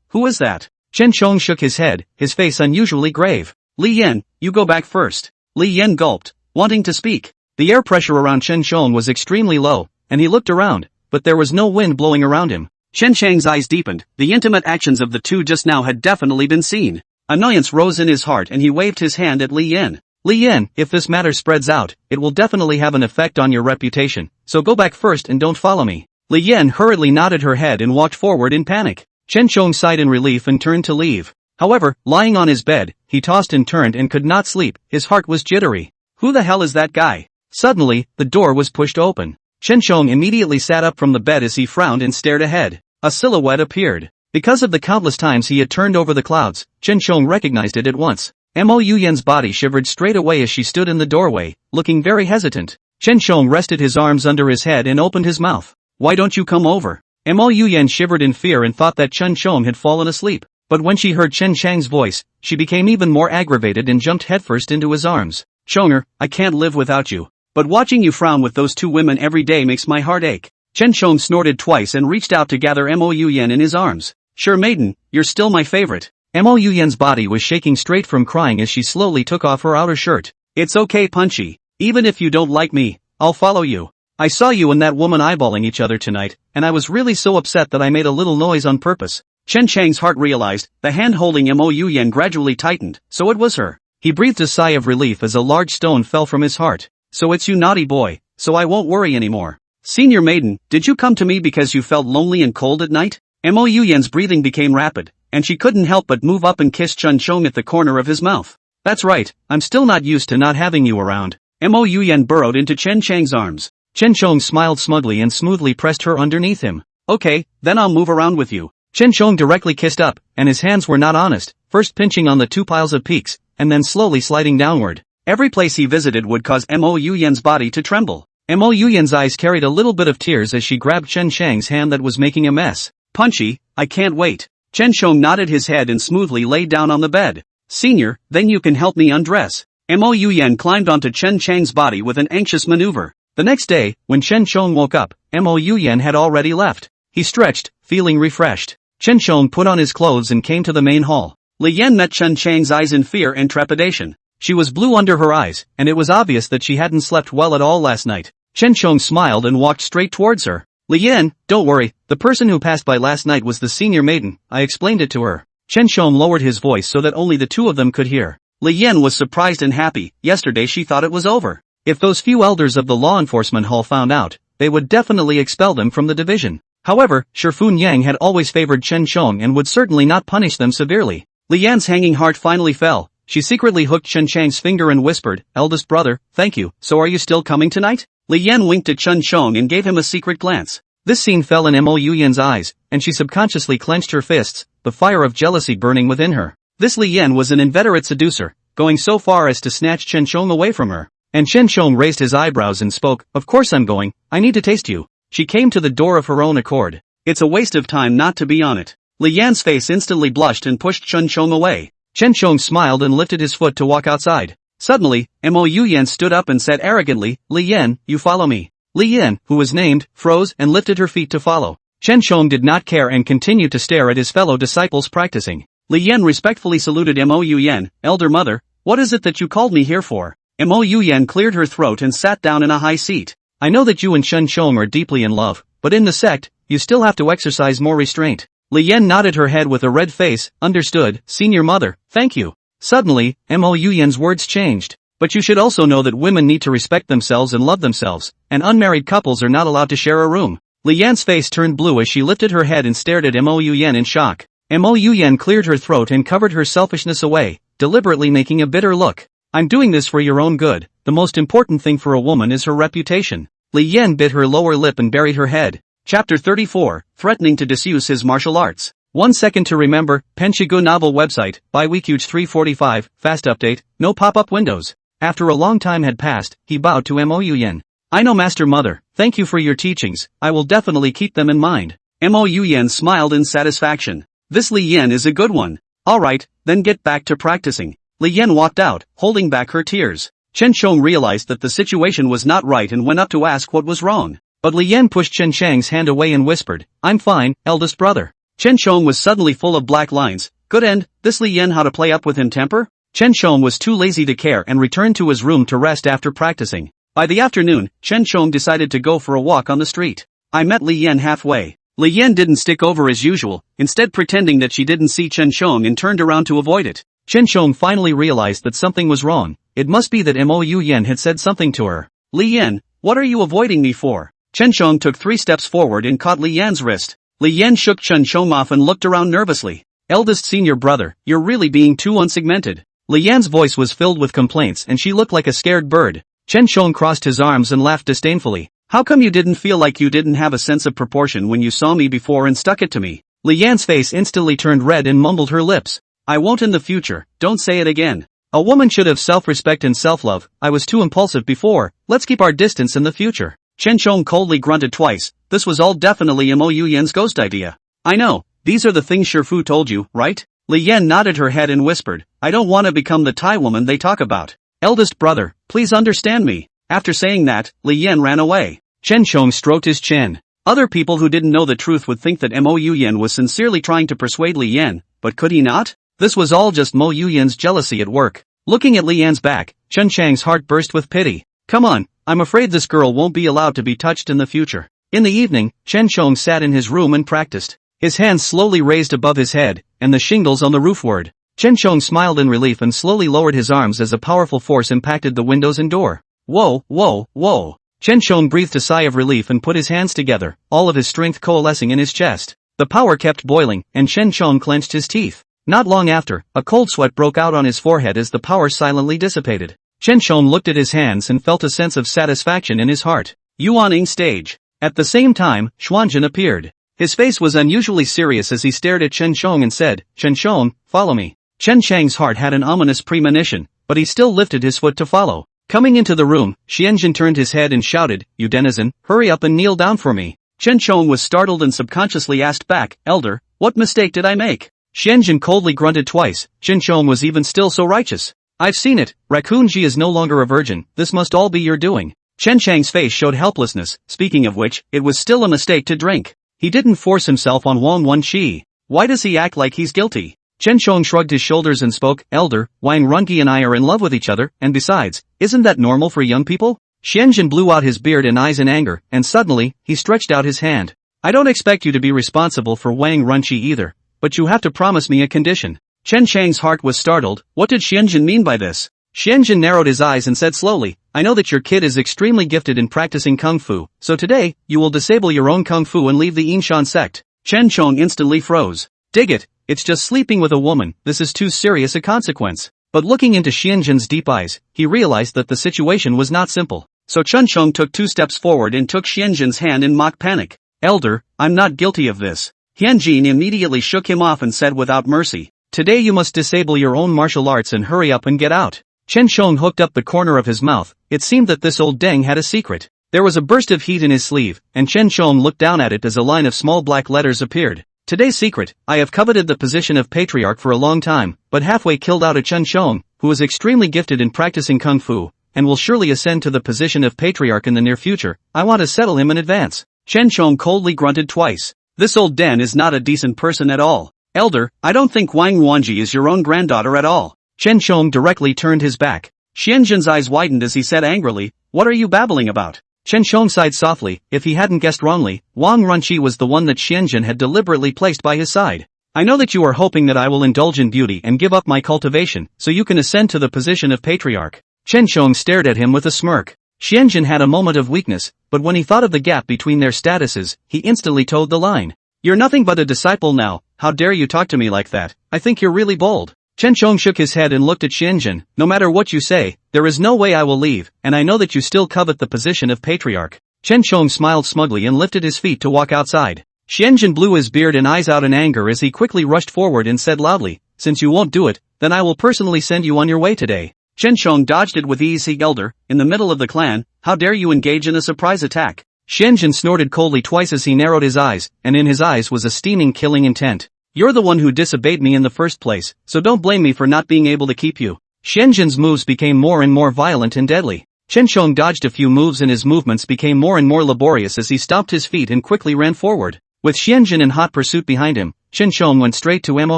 Speaker 2: who is that? Chen Chong shook his head, his face unusually grave. Li Yan, you go back first. Li Yan gulped, wanting to speak. The air pressure around Chen Chong was extremely low, and he looked around, but there was no wind blowing around him. Chen Chang's eyes deepened, the intimate actions of the two just now had definitely been seen. Annoyance rose in his heart and he waved his hand at Li Yan. Li Yan, if this matter spreads out, it will definitely have an effect on your reputation, so go back first and don't follow me. Li Yan hurriedly nodded her head and walked forward in panic. Chen Chong sighed in relief and turned to leave. However, lying on his bed, he tossed and turned and could not sleep, his heart was jittery. Who the hell is that guy? Suddenly, the door was pushed open. Chen Chong immediately sat up from the bed as he frowned and stared ahead. A silhouette appeared. Because of the countless times he had turned over the clouds, Chen Chong recognized it at once. Mo Yuyan's body shivered straight away as she stood in the doorway, looking very hesitant. Chen Chong rested his arms under his head and opened his mouth. Why don't you come over? Mo Yuyan shivered in fear and thought that Chen Chong had fallen asleep. But when she heard Chen Chang's voice, she became even more aggravated and jumped headfirst into his arms. Chonger, I can't live without you. But watching you frown with those two women every day makes my heart ache. Chen Chong snorted twice and reached out to gather Mo Yuyan in his arms. Sure maiden, you're still my favorite. Mo Yuyan's body was shaking straight from crying as she slowly took off her outer shirt. It's okay Punchy. Even if you don't like me, I'll follow you. I saw you and that woman eyeballing each other tonight, and I was really so upset that I made a little noise on purpose. Chen Chang's heart realized, the hand holding Mo Yuyan gradually tightened, so it was her. He breathed a sigh of relief as a large stone fell from his heart. So it's you naughty boy, so I won't worry anymore. Senior maiden, did you come to me because you felt lonely and cold at night? Mo Yuyan's breathing became rapid, and she couldn't help but move up and kiss Chen Chong at the corner of his mouth. That's right, I'm still not used to not having you around. Mo Yuyan burrowed into Chen Chang's arms. Chen Chong smiled smugly and smoothly pressed her underneath him. Okay, then I'll move around with you. Chen Chong directly kissed up, and his hands were not honest, first pinching on the two piles of peaks, and then slowly sliding downward. Every place he visited would cause Mo Yuyan's body to tremble. Mo Yuyan's eyes carried a little bit of tears as she grabbed Chen Chang's hand that was making a mess. Punchy, I can't wait. Chen Chong nodded his head and smoothly lay down on the bed. Senior, then you can help me undress. Mo Yuyan climbed onto Chen Chang's body with an anxious maneuver. The next day, when Chen Chong woke up, Mo Yuyan had already left. He stretched, feeling refreshed. Chen Chong put on his clothes and came to the main hall. Li Yan met Chen Chang's eyes in fear and trepidation. She was blue under her eyes, and it was obvious that she hadn't slept well at all last night. Chen Chong smiled and walked straight towards her. Li Yan, don't worry, the person who passed by last night was the senior maiden, I explained it to her. Chen Chong lowered his voice so that only the two of them could hear. Li Yan was surprised and happy, yesterday she thought it was over. If those few elders of the law enforcement hall found out, they would definitely expel them from the division. However, Shifun Yang had always favored Chen Chong and would certainly not punish them severely. Li Yan's hanging heart finally fell. She secretly hooked Chen Chang's finger and whispered, eldest brother, thank you, so are you still coming tonight? Li Yan winked at Chen Chong and gave him a secret glance. This scene fell in Mo Yuyan's eyes, and she subconsciously clenched her fists, the fire of jealousy burning within her. This Li Yan was an inveterate seducer, going so far as to snatch Chen Chong away from her. And Chen Chong raised his eyebrows and spoke, of course I'm going, I need to taste you. She came to the door of her own accord. It's a waste of time not to be on it. Li Yan's face instantly blushed and pushed Chen Chong away. Chen Chong smiled and lifted his foot to walk outside. Suddenly, Mo Yuyan stood up and said arrogantly, Li Yan, you follow me. Li Yan, who was named, froze and lifted her feet to follow. Chen Chong did not care and continued to stare at his fellow disciples practicing. Li Yan respectfully saluted Mo Yuyan, elder mother, what is it that you called me here for? Mo Yuyan cleared her throat and sat down in a high seat. I know that you and Chen Chong are deeply in love, but in the sect, you still have to exercise more restraint. Li Yan nodded her head with a red face, understood, senior mother, thank you. Suddenly, Mo Yuyan's words changed. But you should also know that women need to respect themselves and love themselves, and unmarried couples are not allowed to share a room. Li Yan's face turned blue as she lifted her head and stared at Mo Yuyan in shock. Mo Yuyan cleared her throat and covered her selfishness away, deliberately making a bitter look. I'm doing this for your own good. The most important thing for a woman is her reputation. Li Yan bit her lower lip and buried her head. Chapter 34, Threatening to disuse his martial arts. 1 second to remember, Penshigu novel website, by Weekuge 345, fast update, no pop-up windows. After a long time had passed, he bowed to Mo Yuyan. I know Master Mother, thank you for your teachings, I will definitely keep them in mind. Mo Yuyan smiled in satisfaction. This Li Yan is a good one. Alright, then get back to practicing. Li Yan walked out, holding back her tears. Chen Shong realized that the situation was not right and went up to ask what was wrong. But Li Yan pushed Chen Chang's hand away and whispered, I'm fine, eldest brother. Chen Shong was suddenly full of black lines. Good end, this Li Yan how to play up with him temper? Chen Shong was too lazy to care and returned to his room to rest after practicing. By the afternoon, Chen Shong decided to go for a walk on the street. I met Li Yan halfway. Li Yan didn't stick over as usual, instead pretending that she didn't see Chen Shong and turned around to avoid it. Chen Shong finally realized that something was wrong. It must be that Mo Yuyan had said something to her. Li Yan, what are you avoiding me for? Chen Shong took 3 steps forward and caught Li Yan's wrist. Li Yan shook Chen Shong off and looked around nervously. Eldest senior brother, you're really being too unsegmented. Li Yan's voice was filled with complaints and she looked like a scared bird. Chen Shong crossed his arms and laughed disdainfully. How come you didn't feel like you didn't have a sense of proportion when you saw me before and stuck it to me? Li Yan's face instantly turned red and mumbled her lips. I won't in the future, don't say it again. A woman should have self-respect and self-love, I was too impulsive before, let's keep our distance in the future. Chen Shong coldly grunted twice, this was all definitely Mo Yuyan's ghost idea. I know, these are the things Shifu told you, right? Li Yan nodded her head and whispered, I don't want to become the Thai woman they talk about. Eldest brother, please understand me. After saying that, Li Yan ran away. Chen Shong stroked his chin. Other people who didn't know the truth would think that Mo Yuyan was sincerely trying to persuade Li Yan, but could he not? This was all just Mo Yuyan's jealousy at work. Looking at Li Yan's back, Chen Chang's heart burst with pity. Come on, I'm afraid this girl won't be allowed to be touched in the future. In the evening, Chen Shong sat in his room and practiced. His hands slowly raised above his head, and the shingles on the roof whirred. Chen Shong smiled in relief and slowly lowered his arms as a powerful force impacted the windows and door. Whoa, whoa, whoa. Chen Shong breathed a sigh of relief and put his hands together, all of his strength coalescing in his chest. The power kept boiling, and Chen Shong clenched his teeth. Not long after, a cold sweat broke out on his forehead as the power silently dissipated. Chen Shong looked at his hands and felt a sense of satisfaction in his heart. Yuaning stage. At the same time, Xuanzhen appeared. His face was unusually serious as he stared at Chen Shong and said, Chen Shong, follow me. Chen Chang's heart had an ominous premonition, but he still lifted his foot to follow. Coming into the room, Xianzhen turned his head and shouted, You denizen, hurry up and kneel down for me. Chen Shong was startled and subconsciously asked back, Elder, what mistake did I make? Xianzhen coldly grunted twice. Chen Shong was even still so righteous. I've seen it, Raccoon Ji is no longer a virgin, this must all be your doing. Chen Chang's face showed helplessness, speaking of which, it was still a mistake to drink. He didn't force himself on Wang Wenqi. Why does he act like he's guilty? Chen Shong shrugged his shoulders and spoke, Elder, Wang Rungi and I are in love with each other, and besides, isn't that normal for young people? Xianzhen blew out his beard and eyes in anger, and suddenly, he stretched out his hand. I don't expect you to be responsible for Wang Runqi either, but you have to promise me a condition. Chen Chang's heart was startled. What did Xianzhen mean by this? Xianzhen narrowed his eyes and said slowly, I know that your kid is extremely gifted in practicing Kung Fu, so today, you will disable your own Kung Fu and leave the Yinshan sect. Chen Shong instantly froze. Dig it, it's just sleeping with a woman, this is too serious a consequence. But looking into Xianzhen's deep eyes, he realized that the situation was not simple. So Chen Shong took 2 steps forward and took Xianzhen's hand in mock panic. Elder, I'm not guilty of this. Tianjin immediately shook him off and said without mercy, Today you must disable your own martial arts and hurry up and get out. Chen Shong hooked up the corner of his mouth. It seemed that this old deng had a secret. There was a burst of heat in his sleeve, and Chen Shong looked down at it as a line of small black letters appeared. Today's secret, I have coveted the position of patriarch for a long time, but halfway killed out a Chen Shong, who is extremely gifted in practicing Kung Fu, and will surely ascend to the position of patriarch in the near future. I want to settle him in advance. Chen Shong coldly grunted twice. This old den is not a decent person at all. Elder, I don't think Wang Wanji is your own granddaughter at all. Chen Shong directly turned his back. Xianzhen's eyes widened as he said angrily, What are you babbling about? Chen Shong sighed softly. If he hadn't guessed wrongly, Wang Runqi was the one that Xianzhen had deliberately placed by his side. I know that you are hoping that I will indulge in beauty and give up my cultivation, so you can ascend to the position of patriarch. Chen Shong stared at him with a smirk.
Speaker 1: Xianjun had a moment of weakness, but when he thought of the gap between their statuses, he instantly toed the line. You're nothing but a disciple now, how dare you talk to me like that, I think you're really bold. Chen Chong shook his head and looked at Xianjun, no matter what you say, there is no way I will leave, and I know that you still covet the position of patriarch. Chen Chong smiled smugly and lifted his feet to walk outside. Xianjun blew his beard and eyes out in anger as he quickly rushed forward and said loudly, since you won't do it, then I will personally send you on your way today. Chen Chong dodged it with ease. He elder, in the middle of the clan, how dare you engage in a surprise attack? Xianjun snorted coldly twice as he narrowed his eyes, and in his eyes was a steaming killing intent. You're the one who disobeyed me in the first place, so don't blame me for not being able to keep you. Xianjun's moves became more and more violent and deadly. Chen Chong dodged a few moves and his movements became more and more laborious as he stomped his feet and quickly ran forward. With Xianjun in hot pursuit behind him, Chen Chong went straight to Mo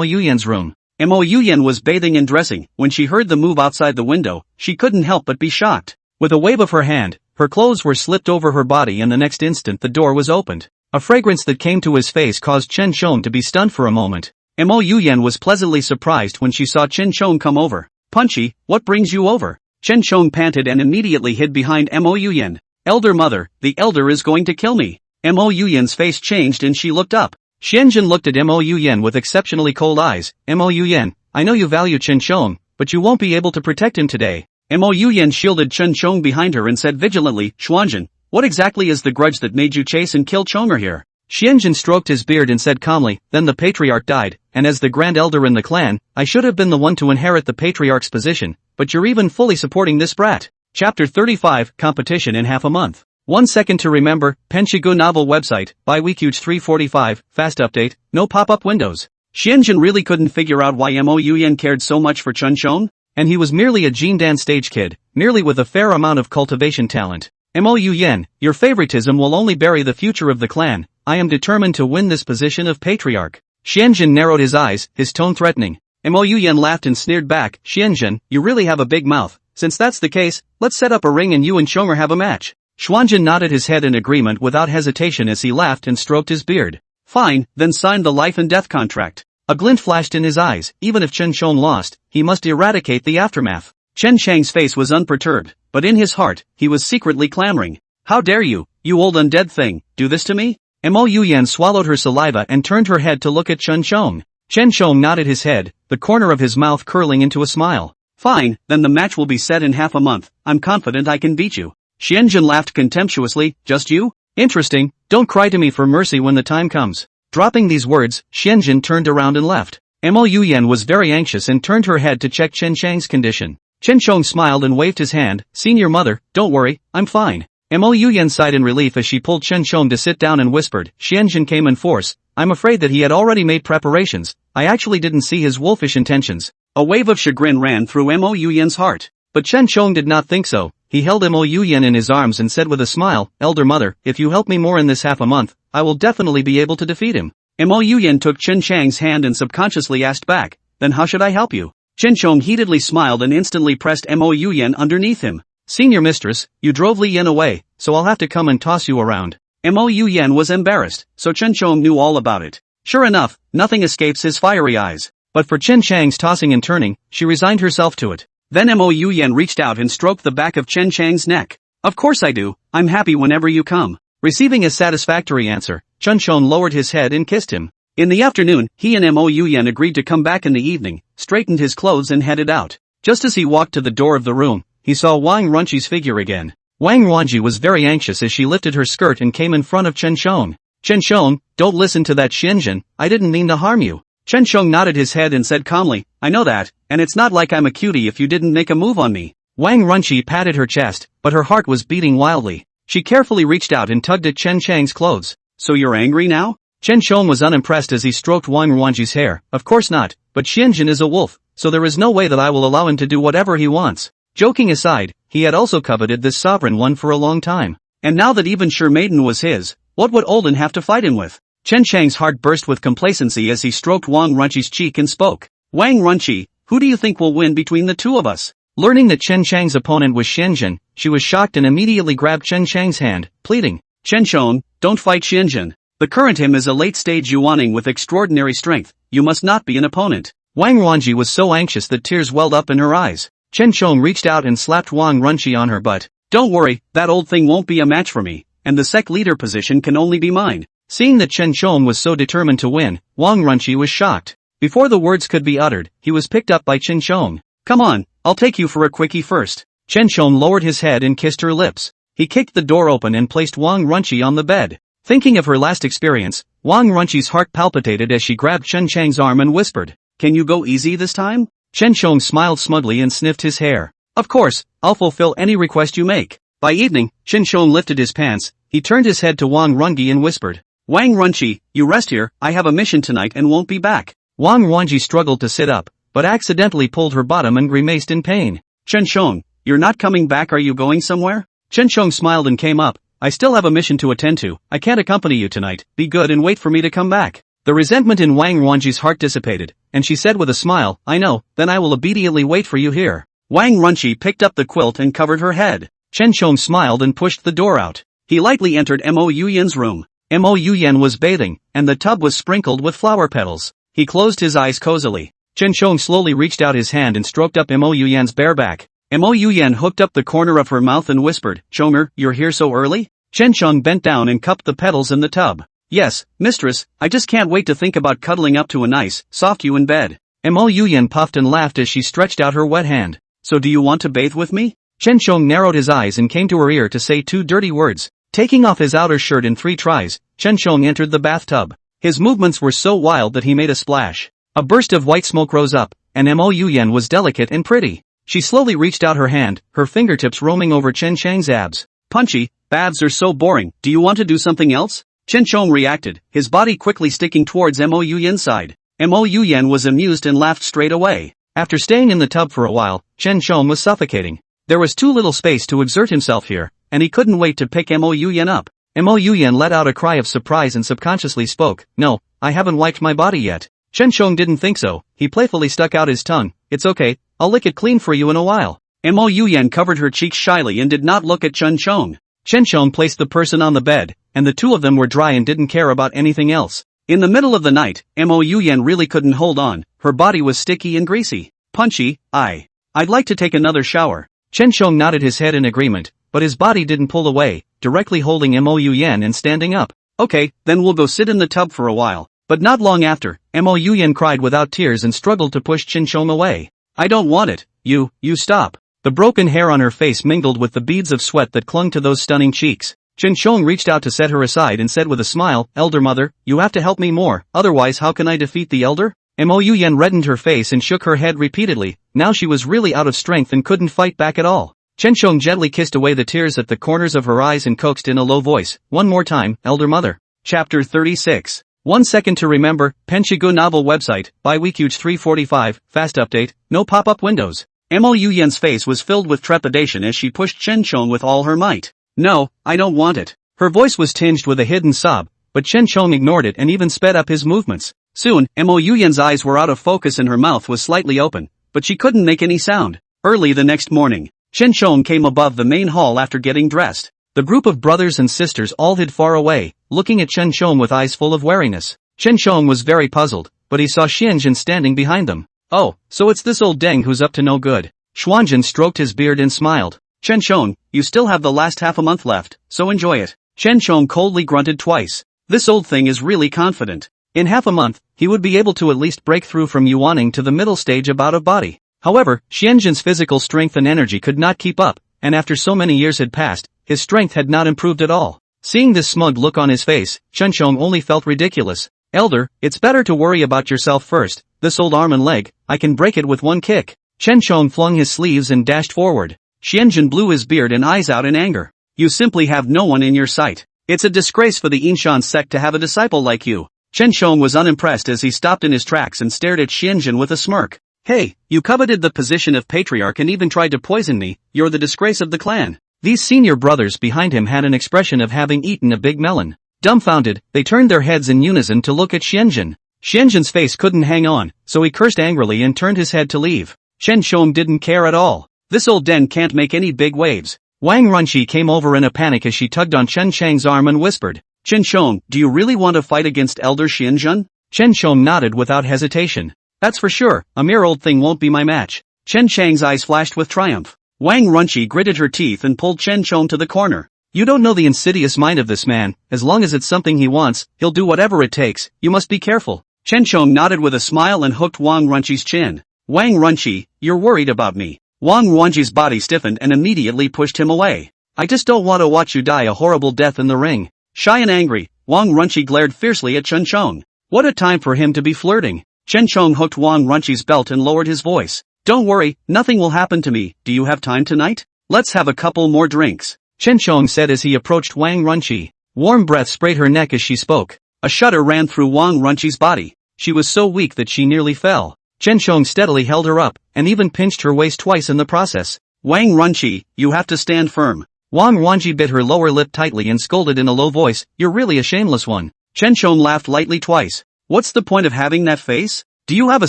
Speaker 1: Yuyan's room. Mo Yuyan was bathing and dressing. When she heard the move outside the window, she couldn't help but be shocked. With a wave of her hand, her clothes were slipped over her body and the next instant the door was opened. A fragrance that came to his face caused Chen Chong to be stunned for a moment. Mo Yuyan was pleasantly surprised when she saw Chen Chong come over. Punchy, what brings you over? Chen Chong panted and immediately hid behind Mo Yuyan. Elder mother, the elder is going to kill me. Mo Yuyan's face changed and she looked up. Xianjun looked at Mo Yuyan with exceptionally cold eyes. Mo Yuyan, I know you value Chen Chong, but you won't be able to protect him today. Mo Yuyan shielded Chen Chong behind her and said vigilantly, Xuanjun, what exactly is the grudge that made you chase and kill Chonger here? Xianjun stroked his beard and said calmly, then the patriarch died, and as the grand elder in the clan, I should have been the one to inherit the patriarch's position, but you're even fully supporting this brat. Chapter 35, Competition in half a month. 1 second to remember, Penshigu novel website, by Weekuge 345, fast update, no pop-up windows. Xianjun really couldn't figure out why Mo Yuyan cared so much for Chen Chong, and he was merely a Jindan stage kid, merely with a fair amount of cultivation talent. Mo Yuyan, your favoritism will only bury the future of the clan, I am determined to win this position of patriarch. Xianjun narrowed his eyes, his tone threatening. Mo Yuyan laughed and sneered back, Xianjun, you really have a big mouth, since that's the case, let's set up a ring and you and Chonger have a match. Xuanjun nodded his head in agreement without hesitation as he laughed and stroked his beard. Fine, then sign the life and death contract. A glint flashed in his eyes, even if Chen Chong lost, he must eradicate the aftermath. Chen Chang's face was unperturbed, but in his heart, he was secretly clamoring. How dare you, you old undead thing, do this to me? Mo Yuyan swallowed her saliva and turned her head to look at Chen Chong. Chen Chong nodded his head, the corner of his mouth curling into a smile. Fine, then the match will be set in half a month, I'm confident I can beat you. Xianjun laughed contemptuously, just you? Interesting, don't cry to me for mercy when the time comes. Dropping these words, Xianjun turned around and left. Mo Yuyan was very anxious and turned her head to check Chen Chang's condition. Chen Chong smiled and waved his hand, Senior mother, don't worry, I'm fine. Mo Yuyan sighed in relief as she pulled Chen Chong to sit down and whispered, Xianjun came in force, I'm afraid that he had already made preparations, I actually didn't see his wolfish intentions. A wave of chagrin ran through Mo Yuyan's heart. But Chen Chong did not think so. He held Mo Yuyan in his arms and said with a smile, Elder mother, if you help me more in this half a month, I will definitely be able to defeat him. Mo Yuyan took Chen Chang's hand and subconsciously asked back, then how should I help you? Chen Chong heatedly smiled and instantly pressed Mo Yuyan underneath him. Senior mistress, you drove Li Yin away, so I'll have to come and toss you around. Mo Yuyan was embarrassed, so Chen Chong knew all about it. Sure enough, nothing escapes his fiery eyes. But for Chen Chang's tossing and turning, she resigned herself to it. Then Mo Yuyan reached out and stroked the back of Chen Chang's neck. Of course I do, I'm happy whenever you come. Receiving a satisfactory answer, Chen Chong lowered his head and kissed him. In the afternoon, he and Mo Yuyan agreed to come back in the evening, straightened his clothes and headed out. Just as he walked to the door of the room, he saw Wang Runchi's figure again. Wang Runchi was very anxious as she lifted her skirt and came in front of Chen Chong. Chen Chong, don't listen to that Xianjun, I didn't mean to harm you. Chen Chong nodded his head and said calmly, I know that, and it's not like I'm a cutie if you didn't make a move on me. Wang Runchi patted her chest, but her heart was beating wildly. She carefully reached out and tugged at Chen Chang's clothes. So you're angry now? Chen Chong was unimpressed as he stroked Wang Runchi's hair. Of course not, but Xianjun is a wolf, so there is no way that I will allow him to do whatever he wants. Joking aside, he had also coveted this sovereign one for a long time. And now that even Sure Maiden was his, what would Olden have to fight him with? Chen Chang's heart burst with complacency as he stroked Wang Runchi's cheek and spoke. Wang Runchi, who do you think will win between the two of us? Learning that Chen Chang's opponent was Xianjun, she was shocked and immediately grabbed Chen Chang's hand, pleading. Chen Chong, don't fight Xianjun. The current him is a late-stage Yuaning with extraordinary strength, you must not be an opponent. Wang Runchi was so anxious that tears welled up in her eyes. Chen Chong reached out and slapped Wang Runchi on her butt.
Speaker 2: Don't worry, that old thing won't be a match for me, and the Sect leader position can only be mine.
Speaker 1: Seeing that Chen Shong was so determined to win, Wang Runqi was shocked. Before the words could be uttered, he was picked up by Chen Shong.
Speaker 2: Come on, I'll take you for a quickie first.
Speaker 1: Chen Shong lowered his head and kissed her lips. He kicked the door open and placed Wang Runqi on the bed. Thinking of her last experience, Wang Runqi's heart palpitated as she grabbed Chen Chang's arm and whispered,
Speaker 2: "Can you go easy this time?"
Speaker 1: Chen Shong smiled smugly and sniffed his hair.
Speaker 2: "Of course, I'll fulfill any request you make." By evening, Chen Shong lifted his pants, he turned his head to Wang Runqi and whispered, "Wang Runqi, you rest here, I have a mission tonight and won't be back."
Speaker 1: Wang Runqi struggled to sit up, but accidentally pulled her bottom and grimaced in pain.
Speaker 2: "Chen Shong, you're not coming back, are you going somewhere?"
Speaker 1: Chen Shong smiled and came up. "I still have a mission to attend to, I can't accompany you tonight, be good and wait for me to come back." The resentment in Wang Runqi's heart dissipated, and she said with a smile, "I know, then I will obediently wait for you here."
Speaker 2: Wang Runqi picked up the quilt and covered her head.
Speaker 1: Chen Shong smiled and pushed the door out.
Speaker 2: He lightly entered Mo Yuyan's room.
Speaker 1: Mo Yuyan was bathing, and the tub was sprinkled with flower petals. He closed his eyes cozily. Chen Shong slowly reached out his hand and stroked up Mo Yuyan's bare back.
Speaker 2: Mo Yuyan hooked up the corner of her mouth and whispered, "Chonger, you're here so early?"
Speaker 1: Chen Shong bent down and cupped the petals in the tub.
Speaker 2: "Yes, mistress, I just can't wait to think about cuddling up to a nice, soft you in bed."
Speaker 1: Mo Yuyan puffed and laughed as she stretched out her wet hand.
Speaker 2: "So do you want to bathe with me?"
Speaker 1: Chen Shong narrowed his eyes and came to her ear to say two dirty words. Taking off his outer shirt in 3 tries, Chen Shong entered the bathtub. His movements were so wild that he made a splash. A burst of white smoke rose up, and Mo Yuyan was delicate and pretty. She slowly reached out her hand, her fingertips roaming over Chen Chang's abs.
Speaker 2: "Punchy, baths are so boring, do you want to do something else?" Chen Shong reacted, his body quickly sticking towards Mo Yuyan's side. Mo Yuyan was amused and laughed straight away.
Speaker 1: After staying in the tub for a while, Chen Shong was suffocating. There was too little space to exert himself here, and he couldn't wait to pick Mo Yuyan up. Mo Yuyan let out a cry of surprise and subconsciously spoke, "No, I haven't wiped my body yet." Chen Shong didn't think so, he playfully stuck out his tongue, "It's okay, I'll lick it clean for you in a while."
Speaker 2: Mo Yuyan covered her cheeks shyly and did not look at Chen Shong.
Speaker 1: Chen Shong placed the person on the bed, and the two of them were dry and didn't care about anything else.
Speaker 2: In the middle of the night, Mo Yuyan really couldn't hold on, her body was sticky and greasy. "Punchy, I'd like to take another shower."
Speaker 1: Chen Shong nodded his head in agreement, but his body didn't pull away, directly holding Mo Yuyan and standing up.
Speaker 2: "Okay, then we'll go sit in the tub for a while."
Speaker 1: But not long after, Mo Yuyan cried without tears and struggled to push Chen Shong away.
Speaker 2: "I don't want it, you stop."
Speaker 1: The broken hair on her face mingled with the beads of sweat that clung to those stunning cheeks. Chen Shong reached out to set her aside and said with a smile, "Elder mother, you have to help me more, otherwise how can I defeat the elder?" Mo Yuyan reddened her face and shook her head repeatedly, now she was really out of strength and couldn't fight back at all. Chen Shong gently kissed away the tears at the corners of her eyes and coaxed in a low voice, "One more time, elder mother."
Speaker 2: Chapter 36.
Speaker 1: 1 second to remember, Penshigu novel website, by Weekuge 345, fast update, no pop-up windows.
Speaker 2: Mo Yuyan's face was filled with trepidation as she pushed Chen Shong with all her might. "No, I don't want it."
Speaker 1: Her voice was tinged with a hidden sob, but Chen Shong ignored it and even sped up his movements.
Speaker 2: Soon, Mo Yuyan's eyes were out of focus and her mouth was slightly open, but she couldn't make any sound. Early the next morning, Chen Shong came above the main hall after getting dressed.
Speaker 1: The group of brothers and sisters all hid far away, looking at Chen Shong with eyes full of wariness. Chen Shong was very puzzled, but he saw Xianjin standing behind them. "Oh, so it's this old deng who's up to no good." Xuanjin stroked his beard and smiled.
Speaker 2: "Chen Shong, you still have the last half a month left, so enjoy it." Chen Shong coldly grunted twice. This old thing is really confident.
Speaker 1: In half a month, he would be able to at least break through from yuaning to the middle stage of out-of-body. However, Xianjin's physical strength and energy could not keep up, and after so many years had passed, his strength had not improved at all. Seeing this smug look on his face, Chen Shong only felt ridiculous. "Elder, it's better to worry about yourself first, this old arm and leg, I can break it with one kick." Chen Shong flung his sleeves and dashed forward. Xianjin blew his beard and eyes out in anger.
Speaker 2: "You simply have no one in your sight. It's a disgrace for the Yinshan sect to have a disciple like you." Chen Shong was unimpressed as he stopped in his tracks and stared at Xianjin with a smirk. "Hey, you coveted the position of patriarch and even tried to poison me, you're the disgrace of the clan."
Speaker 1: These senior brothers behind him had an expression of having eaten a big melon. Dumbfounded, they turned their heads in unison to look at Xianjin. Xianjin's face couldn't hang on, so he cursed angrily and turned his head to leave. Chen Shong didn't care at all.
Speaker 2: "This old den can't make any big waves."
Speaker 1: Wang Runqi came over in a panic as she tugged on Chen Chang's arm and whispered,
Speaker 2: "Chen Shong, do you really want to fight against Elder Xianjun?"
Speaker 1: Chen Shong nodded without hesitation. "That's for sure, a mere old thing won't be my match."
Speaker 2: Chen Chang's eyes flashed with triumph. Wang Runchi gritted her teeth and pulled Chen Chong to the corner.
Speaker 1: You don't know the insidious mind of this man, as long as it's something he wants, he'll do whatever it takes, you must be careful.
Speaker 2: Chen Chong nodded with a smile and hooked Wang Runchi's chin. Wang Runchi, you're worried about me. Wang Runchi's body stiffened and immediately pushed him away.
Speaker 1: I just don't want to watch you die a horrible death in the ring.
Speaker 2: Shy and angry, Wang Runchi glared fiercely at Chen Chong.
Speaker 1: What a time for him to be flirting.
Speaker 2: Chen Chong hooked Wang Runchi's belt and lowered his voice. Don't worry, nothing will happen to me. Do you have time tonight? Let's have a couple more drinks.
Speaker 1: Chen Chong said as he approached Wang Runchi. Warm breath sprayed her neck as she spoke.
Speaker 2: A shudder ran through Wang Runchi's body.
Speaker 1: She was so weak that she nearly fell. Chen Chong steadily held her up, and even pinched her waist twice in the process.
Speaker 2: Wang Runchi, you have to stand firm.
Speaker 1: Wang Runchi bit her lower lip tightly and scolded in a low voice, you're really a shameless one.
Speaker 2: Chen Chong laughed lightly twice. What's the point of having that face? Do you have a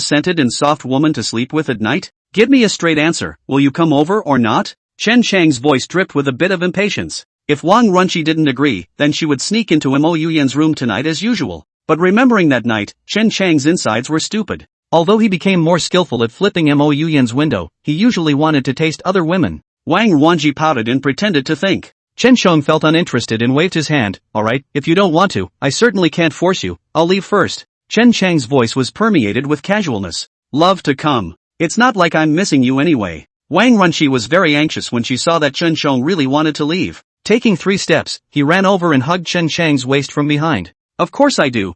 Speaker 2: scented and soft woman to sleep with at night? Give me a straight answer, will you come over or not? Chen Chang's voice dripped with a bit of impatience. If Wang Runchi didn't agree, then she would sneak into Mo Yuyan's room tonight as usual. But remembering that night, Chen Chang's insides were stupid.
Speaker 1: Although he became more skillful at flipping Mo Yuyan's window, he usually wanted to taste other women.
Speaker 2: Wang Wanji pouted and pretended to think.
Speaker 1: Chen Chong felt uninterested and waved his hand. Alright, if you don't want to, I certainly can't force you, I'll leave first. Chen Chang's voice was permeated with casualness.
Speaker 2: Love to come. It's not like I'm missing you anyway. Wang Runchi was very anxious when she saw that Chen Chong really wanted to leave.
Speaker 1: Taking 3 steps, he ran over and hugged Chen Chang's waist from behind.
Speaker 2: Of course I do,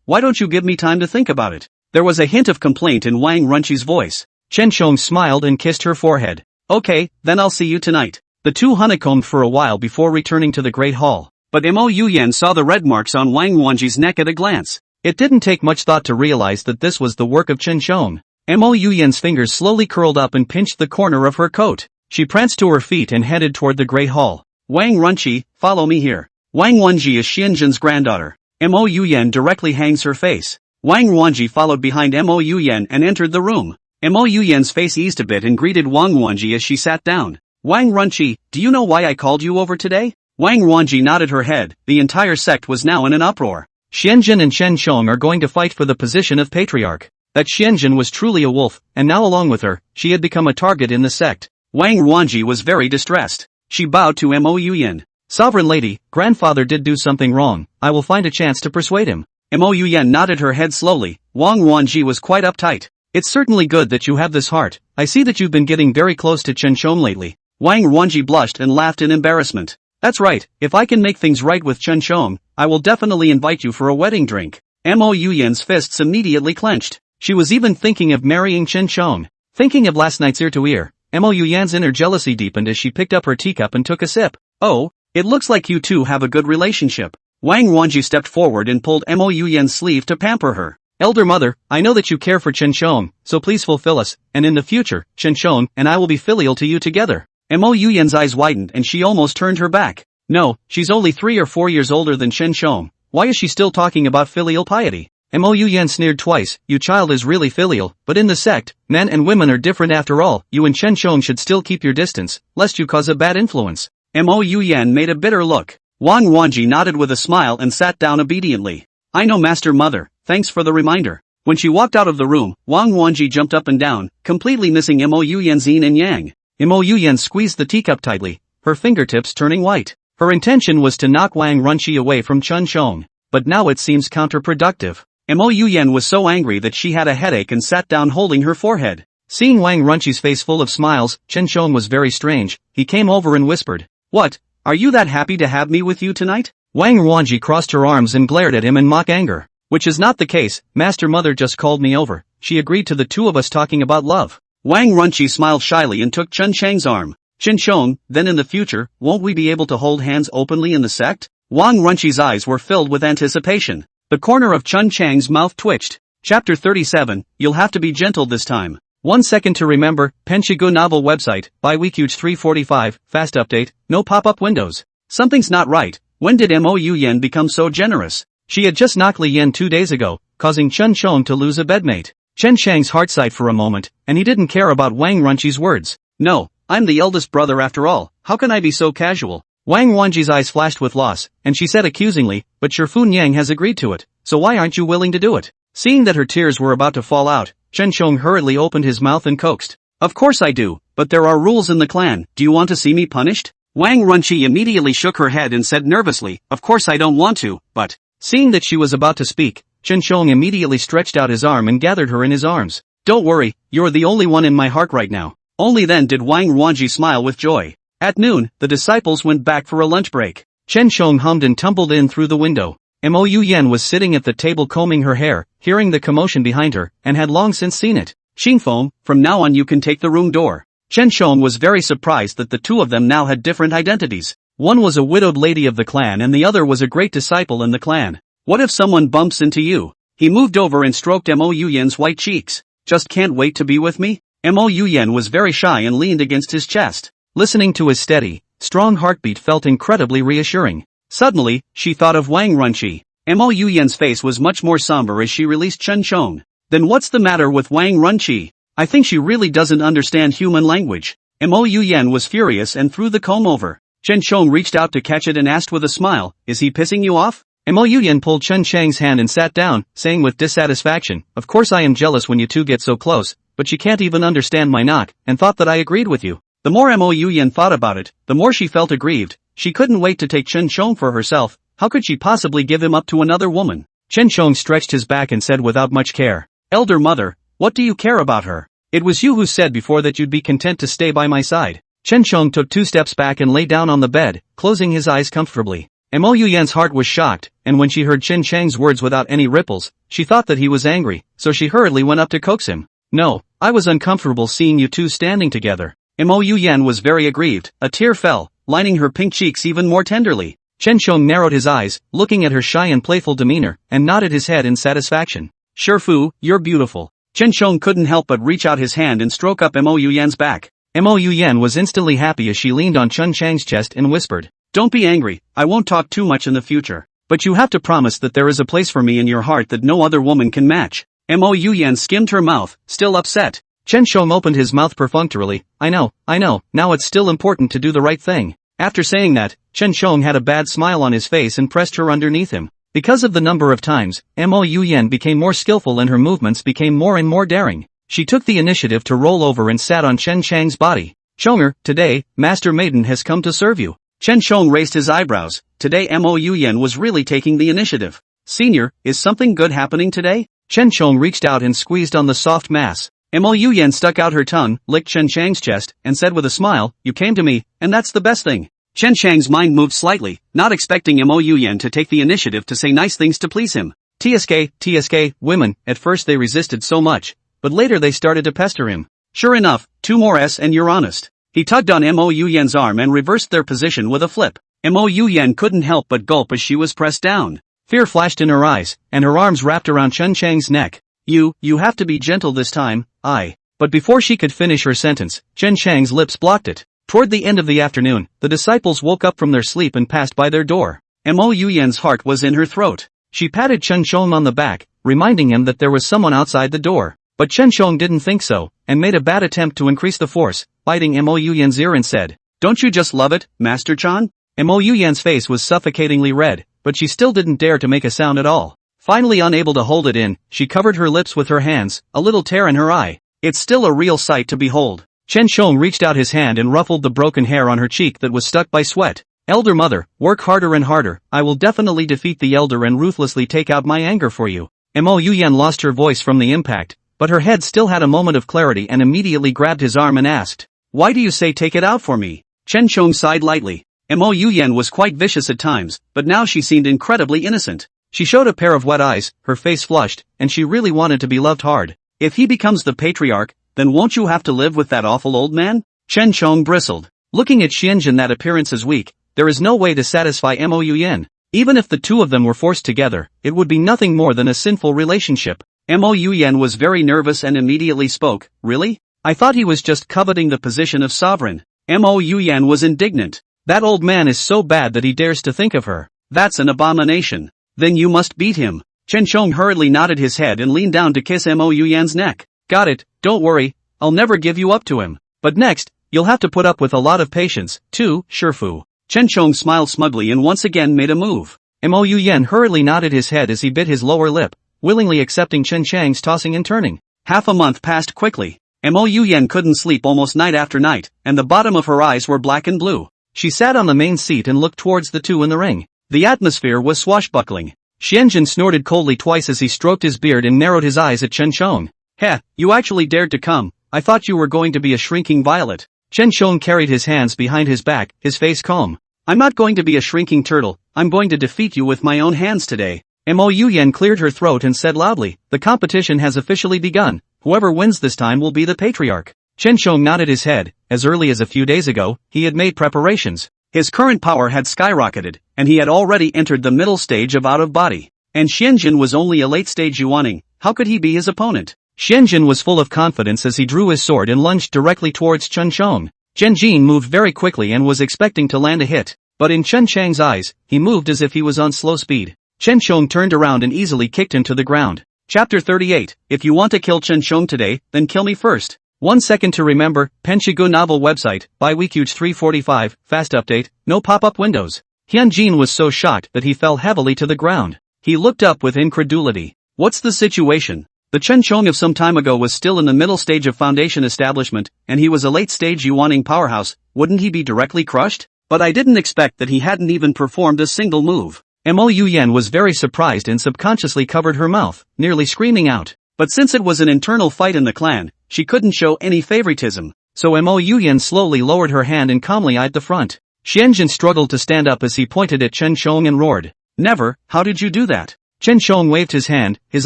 Speaker 2: why don't you give me time to think about it? There was a hint of complaint in Wang Runchi's voice.
Speaker 1: Chen Chong smiled and kissed her forehead.
Speaker 2: Okay, then I'll see you tonight.
Speaker 1: The two honeycombed for a while before returning to the Great Hall.
Speaker 2: But Mo Yuyan saw the red marks on Wang Wanji's neck at a glance.
Speaker 1: It didn't take much thought to realize that this was the work of Chen Chong. Mo Yuyan's fingers slowly curled up and pinched the corner of her coat. She pranced to her feet and headed toward the Great Hall.
Speaker 2: Wang Runchi, follow me here. Wang Wanji is Xianzhen's granddaughter. Mo Yuyan directly hangs her face. Wang Wanji followed behind Mo Yuyan and entered the room. Mo Yuyan's face eased a bit and greeted Wang Wanji as she sat down. Wang Runchi, do you know why I called you over today? Wang Wanji nodded her head. The entire sect was now in an uproar.
Speaker 1: Xianzhen and Chen Chong are going to fight for the position of patriarch. That Xianzhen was truly a wolf, and now along with her, she had become a target in the sect.
Speaker 2: Wang Wanji was very distressed. She bowed to Mo Yuyan.
Speaker 1: Sovereign lady, grandfather did do something wrong, I will find a chance to persuade him.
Speaker 2: Mo Yuyan nodded her head slowly. Wang Wanji was quite uptight.
Speaker 1: It's certainly good that you have this heart. I see that you've been getting very close to Chen Chong lately.
Speaker 2: Wang Wanji blushed and laughed in embarrassment.
Speaker 1: That's right, if I can make things right with Chen Chong, I will definitely invite you for a wedding drink.
Speaker 2: Mo Yuyan's fists immediately clenched.
Speaker 1: She was even thinking of marrying Chen Chong. Thinking of last night's ear-to-ear, Mo Yuyan's inner jealousy deepened as she picked up her teacup and took a sip.
Speaker 2: Oh, it looks like you two have a good relationship. Wang Wanji stepped forward and pulled Mo Yuyan's sleeve to pamper her.
Speaker 1: Elder mother, I know that you care for Chen Chong, so please fulfill us, and in the future, Chen Chong and I will be filial to you together.
Speaker 2: Mo Yuyan's eyes widened and she almost turned her back.
Speaker 1: No, she's only 3 or 4 years older than Chen Chong. Why is she still talking about filial piety? Mo Yuyan sneered twice. You child is really filial, but in the sect, men and women are different after all. You and Chen Chong should still keep your distance, lest you cause a bad influence.
Speaker 2: Mo Yuyan made a bitter look. Wang Wanji nodded with a smile and sat down obediently. I know Master Mother, thanks for the reminder. When she walked out of the room, Wang Wanji jumped up and down, completely missing Mo Yuyan's yin and yang.
Speaker 1: Mo Yuyan squeezed the teacup tightly, her fingertips turning white. Her intention was to knock Wang Runchi away from Chen Chong, but now it seems counterproductive.
Speaker 2: Mo Yuyan was so angry that she had a headache and sat down holding her forehead.
Speaker 1: Seeing Wang Runchi's face full of smiles, Chen Chong was very strange. He came over and whispered,
Speaker 2: What, are you that happy to have me with you tonight?
Speaker 1: Wang Wanji crossed her arms and glared at him in mock anger. Which is not the case, Master Mother just called me over. She agreed to the two of us talking about love.
Speaker 2: Wang Runchi smiled shyly and took Chen Chang's arm. Chen Chong, then in the future, won't we be able to hold hands openly in the sect? Wang Runchi's eyes were filled with anticipation. The corner of Chen Chang's mouth twitched. Chapter 37, You'll have to be gentle this time.
Speaker 1: 1 second to remember, Penshigu novel website, by Weekuge 345, fast update, no pop-up windows.
Speaker 2: Something's not right. When did Mo Yuyan become so generous?
Speaker 1: She had just knocked Li Yan 2 days ago, causing Chen Chong to lose a bedmate. Chen Chang's heart sighed for a moment, and he didn't care about Wang Runchi's words.
Speaker 2: No, I'm the eldest brother after all, how can I be so casual?
Speaker 1: Wang Wanji's eyes flashed with loss, and she said accusingly, but Shifun Yang has agreed to it, so why aren't you willing to do it? Seeing that her tears were about to fall out, Chen Chong hurriedly opened his mouth and coaxed.
Speaker 2: Of course I do, but there are rules in the clan. Do you want to see me punished? Wang Runqi immediately shook her head and said nervously, of course I don't want to, but...
Speaker 1: Seeing that she was about to speak, Chen Shong immediately stretched out his arm and gathered her in his arms.
Speaker 2: Don't worry, you're the only one in my heart right now. Only then did Wang Ruanji smile with joy. At noon, the disciples went back for a lunch break.
Speaker 1: Chen Shong hummed and tumbled in through the window. Mo Yen was sitting at the table combing her hair, hearing the commotion behind her, and had long since seen it.
Speaker 2: Xingfeng, from now on you can take the room door. Chen Shong was very surprised that the two of them now had different identities.
Speaker 1: One was a widowed lady of the clan and the other was a great disciple in the clan.
Speaker 2: What if someone bumps into you? He moved over and stroked Mo Yen's white cheeks. Just can't wait to be with me? Mo Yen was very shy and leaned against his chest.
Speaker 1: Listening to his steady, strong heartbeat felt incredibly reassuring.
Speaker 2: Suddenly, she thought of Wang Runqi. Mo Yen's face was much more somber as she released Chen Shong. Then what's the matter with Wang Runqi? I think she really doesn't understand human language. Mo Yen was furious and threw the comb over. Chen Shong reached out to catch it and asked with a smile, is he pissing you off?
Speaker 1: Mo Yen pulled Chen Chang's hand and sat down, saying with dissatisfaction, of course I am jealous when you two get so close, but she can't even understand my knock, and thought that I agreed with you.
Speaker 2: The more Mo Yen thought about it, the more she felt aggrieved. She couldn't wait to take Chen Shong for herself. How could she possibly give him up to another woman?
Speaker 1: Chen Shong stretched his back and said without much care,
Speaker 2: Elder mother, what do you care about her?
Speaker 1: It was you who said before that you'd be content to stay by my side. Chen Shong took 2 steps back and lay down on the bed, closing his eyes comfortably. Mo Yen's heart was shocked, and when she heard Chen Chang's words without any ripples, she thought that he was angry, so she hurriedly went up to coax him. No, I was uncomfortable seeing you two standing together.
Speaker 2: Mo Yen was very aggrieved. A tear fell, lining her pink cheeks even more tenderly.
Speaker 1: Chen Shong narrowed his eyes, looking at her shy and playful demeanor, and nodded his head in satisfaction.
Speaker 2: Shifu, you're beautiful. Chen Shong couldn't help but reach out his hand and stroke up Mo Yen's back.
Speaker 1: Mo Yen was instantly happy as she leaned on Chen Chang's chest and whispered,
Speaker 2: don't be angry, I won't talk too much in the future. But you have to promise that there is a place for me in your heart that no other woman can match. Mo Yen skimmed her mouth, still upset.
Speaker 1: Chen Shong opened his mouth perfunctorily, I know, now it's still important to do the right thing. After saying that, Chen Shong had a bad smile on his face and pressed her underneath him. Because of the number of times, Mo Yen became more skillful and her movements became more and more daring. She took the initiative to roll over and sat on Chen Chang's body. Chonger, today, Master Maiden has come to serve you.
Speaker 2: Chen Shong raised his eyebrows. Today Mo Yen was really taking the initiative. Senior, is something good happening today?
Speaker 1: Chen Shong reached out and squeezed on the soft mass.
Speaker 2: Mo Yen stuck out her tongue, licked Chen Chang's chest, and said with a smile, you came to me, and that's the best thing. Chen Chang's mind moved slightly, not expecting Mo Yen to take the initiative to say nice things to please him.
Speaker 1: TSK, women, at first they resisted so much, but later they started to pester him.
Speaker 2: Sure enough, 2 more S and you're honest. He tugged on Mo Yen's arm and reversed their position with a flip. Mo Yen couldn't help but gulp as she was pressed down.
Speaker 1: Fear flashed in her eyes, and her arms wrapped around Chen Chang's neck.
Speaker 2: You have to be gentle this time,
Speaker 1: But before she could finish her sentence, Chen Chang's lips blocked it. Toward the end of the afternoon, the disciples woke up from their sleep and passed by their door.
Speaker 2: Mo Yen's heart was in her throat.
Speaker 1: She patted Chen Shong on the back, reminding him that there was someone outside the door. But Chen Shong didn't think so, and made a bad attempt to increase the force, biting Mo Yen's ear and said,
Speaker 2: don't you just love it, Master Chan?
Speaker 1: Mo Yen's face was suffocatingly red, but she still didn't dare to make a sound at all. Finally unable to hold it in, she covered her lips with her hands, a little tear in her eye.
Speaker 2: It's still a real sight to behold.
Speaker 1: Chen Shong reached out his hand and ruffled the broken hair on her cheek that was stuck by sweat. Elder mother, work harder and harder, I will definitely defeat the elder and ruthlessly take out my anger for you. Mo Yen lost her voice from the impact, but her head still had a moment of clarity and immediately grabbed his arm and asked,
Speaker 2: why do you say take it out for me? Chen Shong sighed lightly. Mo Yen was quite vicious at times, but now she seemed incredibly innocent.
Speaker 1: She showed a pair of wet eyes, her face flushed, and she really wanted to be loved hard.
Speaker 2: If he becomes the patriarch, then won't you have to live with that awful old man? Chen Shong bristled.
Speaker 1: Looking at Xianjin, that appearance is weak, there is no way to satisfy Mo Yen. Even if the two of them were forced together, it would be nothing more than a sinful relationship.
Speaker 2: Mo Yen was very nervous and immediately spoke, really? I thought he was just coveting the position of sovereign. Mo Yen was indignant.
Speaker 1: That old man is so bad that he dares to think of her.
Speaker 2: That's an abomination. Then you must beat him. Chen Shong hurriedly nodded his head and leaned down to kiss Mo Yen's neck.
Speaker 1: Got it, don't worry, I'll never give you up to him. But next, you'll have to put up with a lot of patience, too, Shifu.
Speaker 2: Chen Shong smiled smugly and once again made a move.
Speaker 1: Mo Yen hurriedly nodded his head as he bit his lower lip, willingly accepting Chen Chang's tossing and turning.
Speaker 2: Half a month passed quickly. Mo Yuyan couldn't sleep almost night after night, and the bottom of her eyes were black and blue. She sat on the main seat and looked towards the two in the ring. The atmosphere was swashbuckling. Xianjun snorted coldly twice as he stroked his beard and narrowed his eyes at Chen Shong. Heh, you actually dared to come. I thought you were going to be a shrinking violet. Chen Shong carried his hands behind his back, his face calm. I'm not going to be a shrinking turtle, I'm going to defeat you with my own hands today. Mo Yuyan cleared her throat and said loudly, the competition has officially begun. Whoever wins this time will be the patriarch. Chen Shong nodded his head. As early as a few days ago, he had made preparations. His current power had skyrocketed, and he had already entered the middle stage of out-of-body. And Xianjun was only a late-stage Yuaning. How could he be his opponent? Xianjun was full of confidence as he drew his sword and lunged directly towards Chen Shong. Chen Jin moved very quickly and was expecting to land a hit, but in Chen Chang's eyes, he moved as if he was on slow speed. Chen Shong turned around and easily kicked him to the ground. Chapter 38. If you want to kill Chen Shong today, then kill me first. 1 second to remember. Penshigu novel website, by Weekuge 345, fast update, no pop-up windows. Hyunjin was so shocked that he fell heavily to the ground. He looked up with incredulity. What's the situation? The Chen Shong of some time ago was still in the middle stage of foundation establishment, and he was a late-stage Yuaning powerhouse. Wouldn't he be directly crushed? But I didn't expect that he hadn't even performed a single move. Mo Yuyan was very surprised and subconsciously covered her mouth, nearly screaming out. But since it was an internal fight in the clan, she couldn't show any favoritism. So Mo Yuyan slowly lowered her hand and calmly eyed the front. Xianjun struggled to stand up as he pointed at Chen Shong and roared. Never, how did you do that? Chen Shong waved his hand, his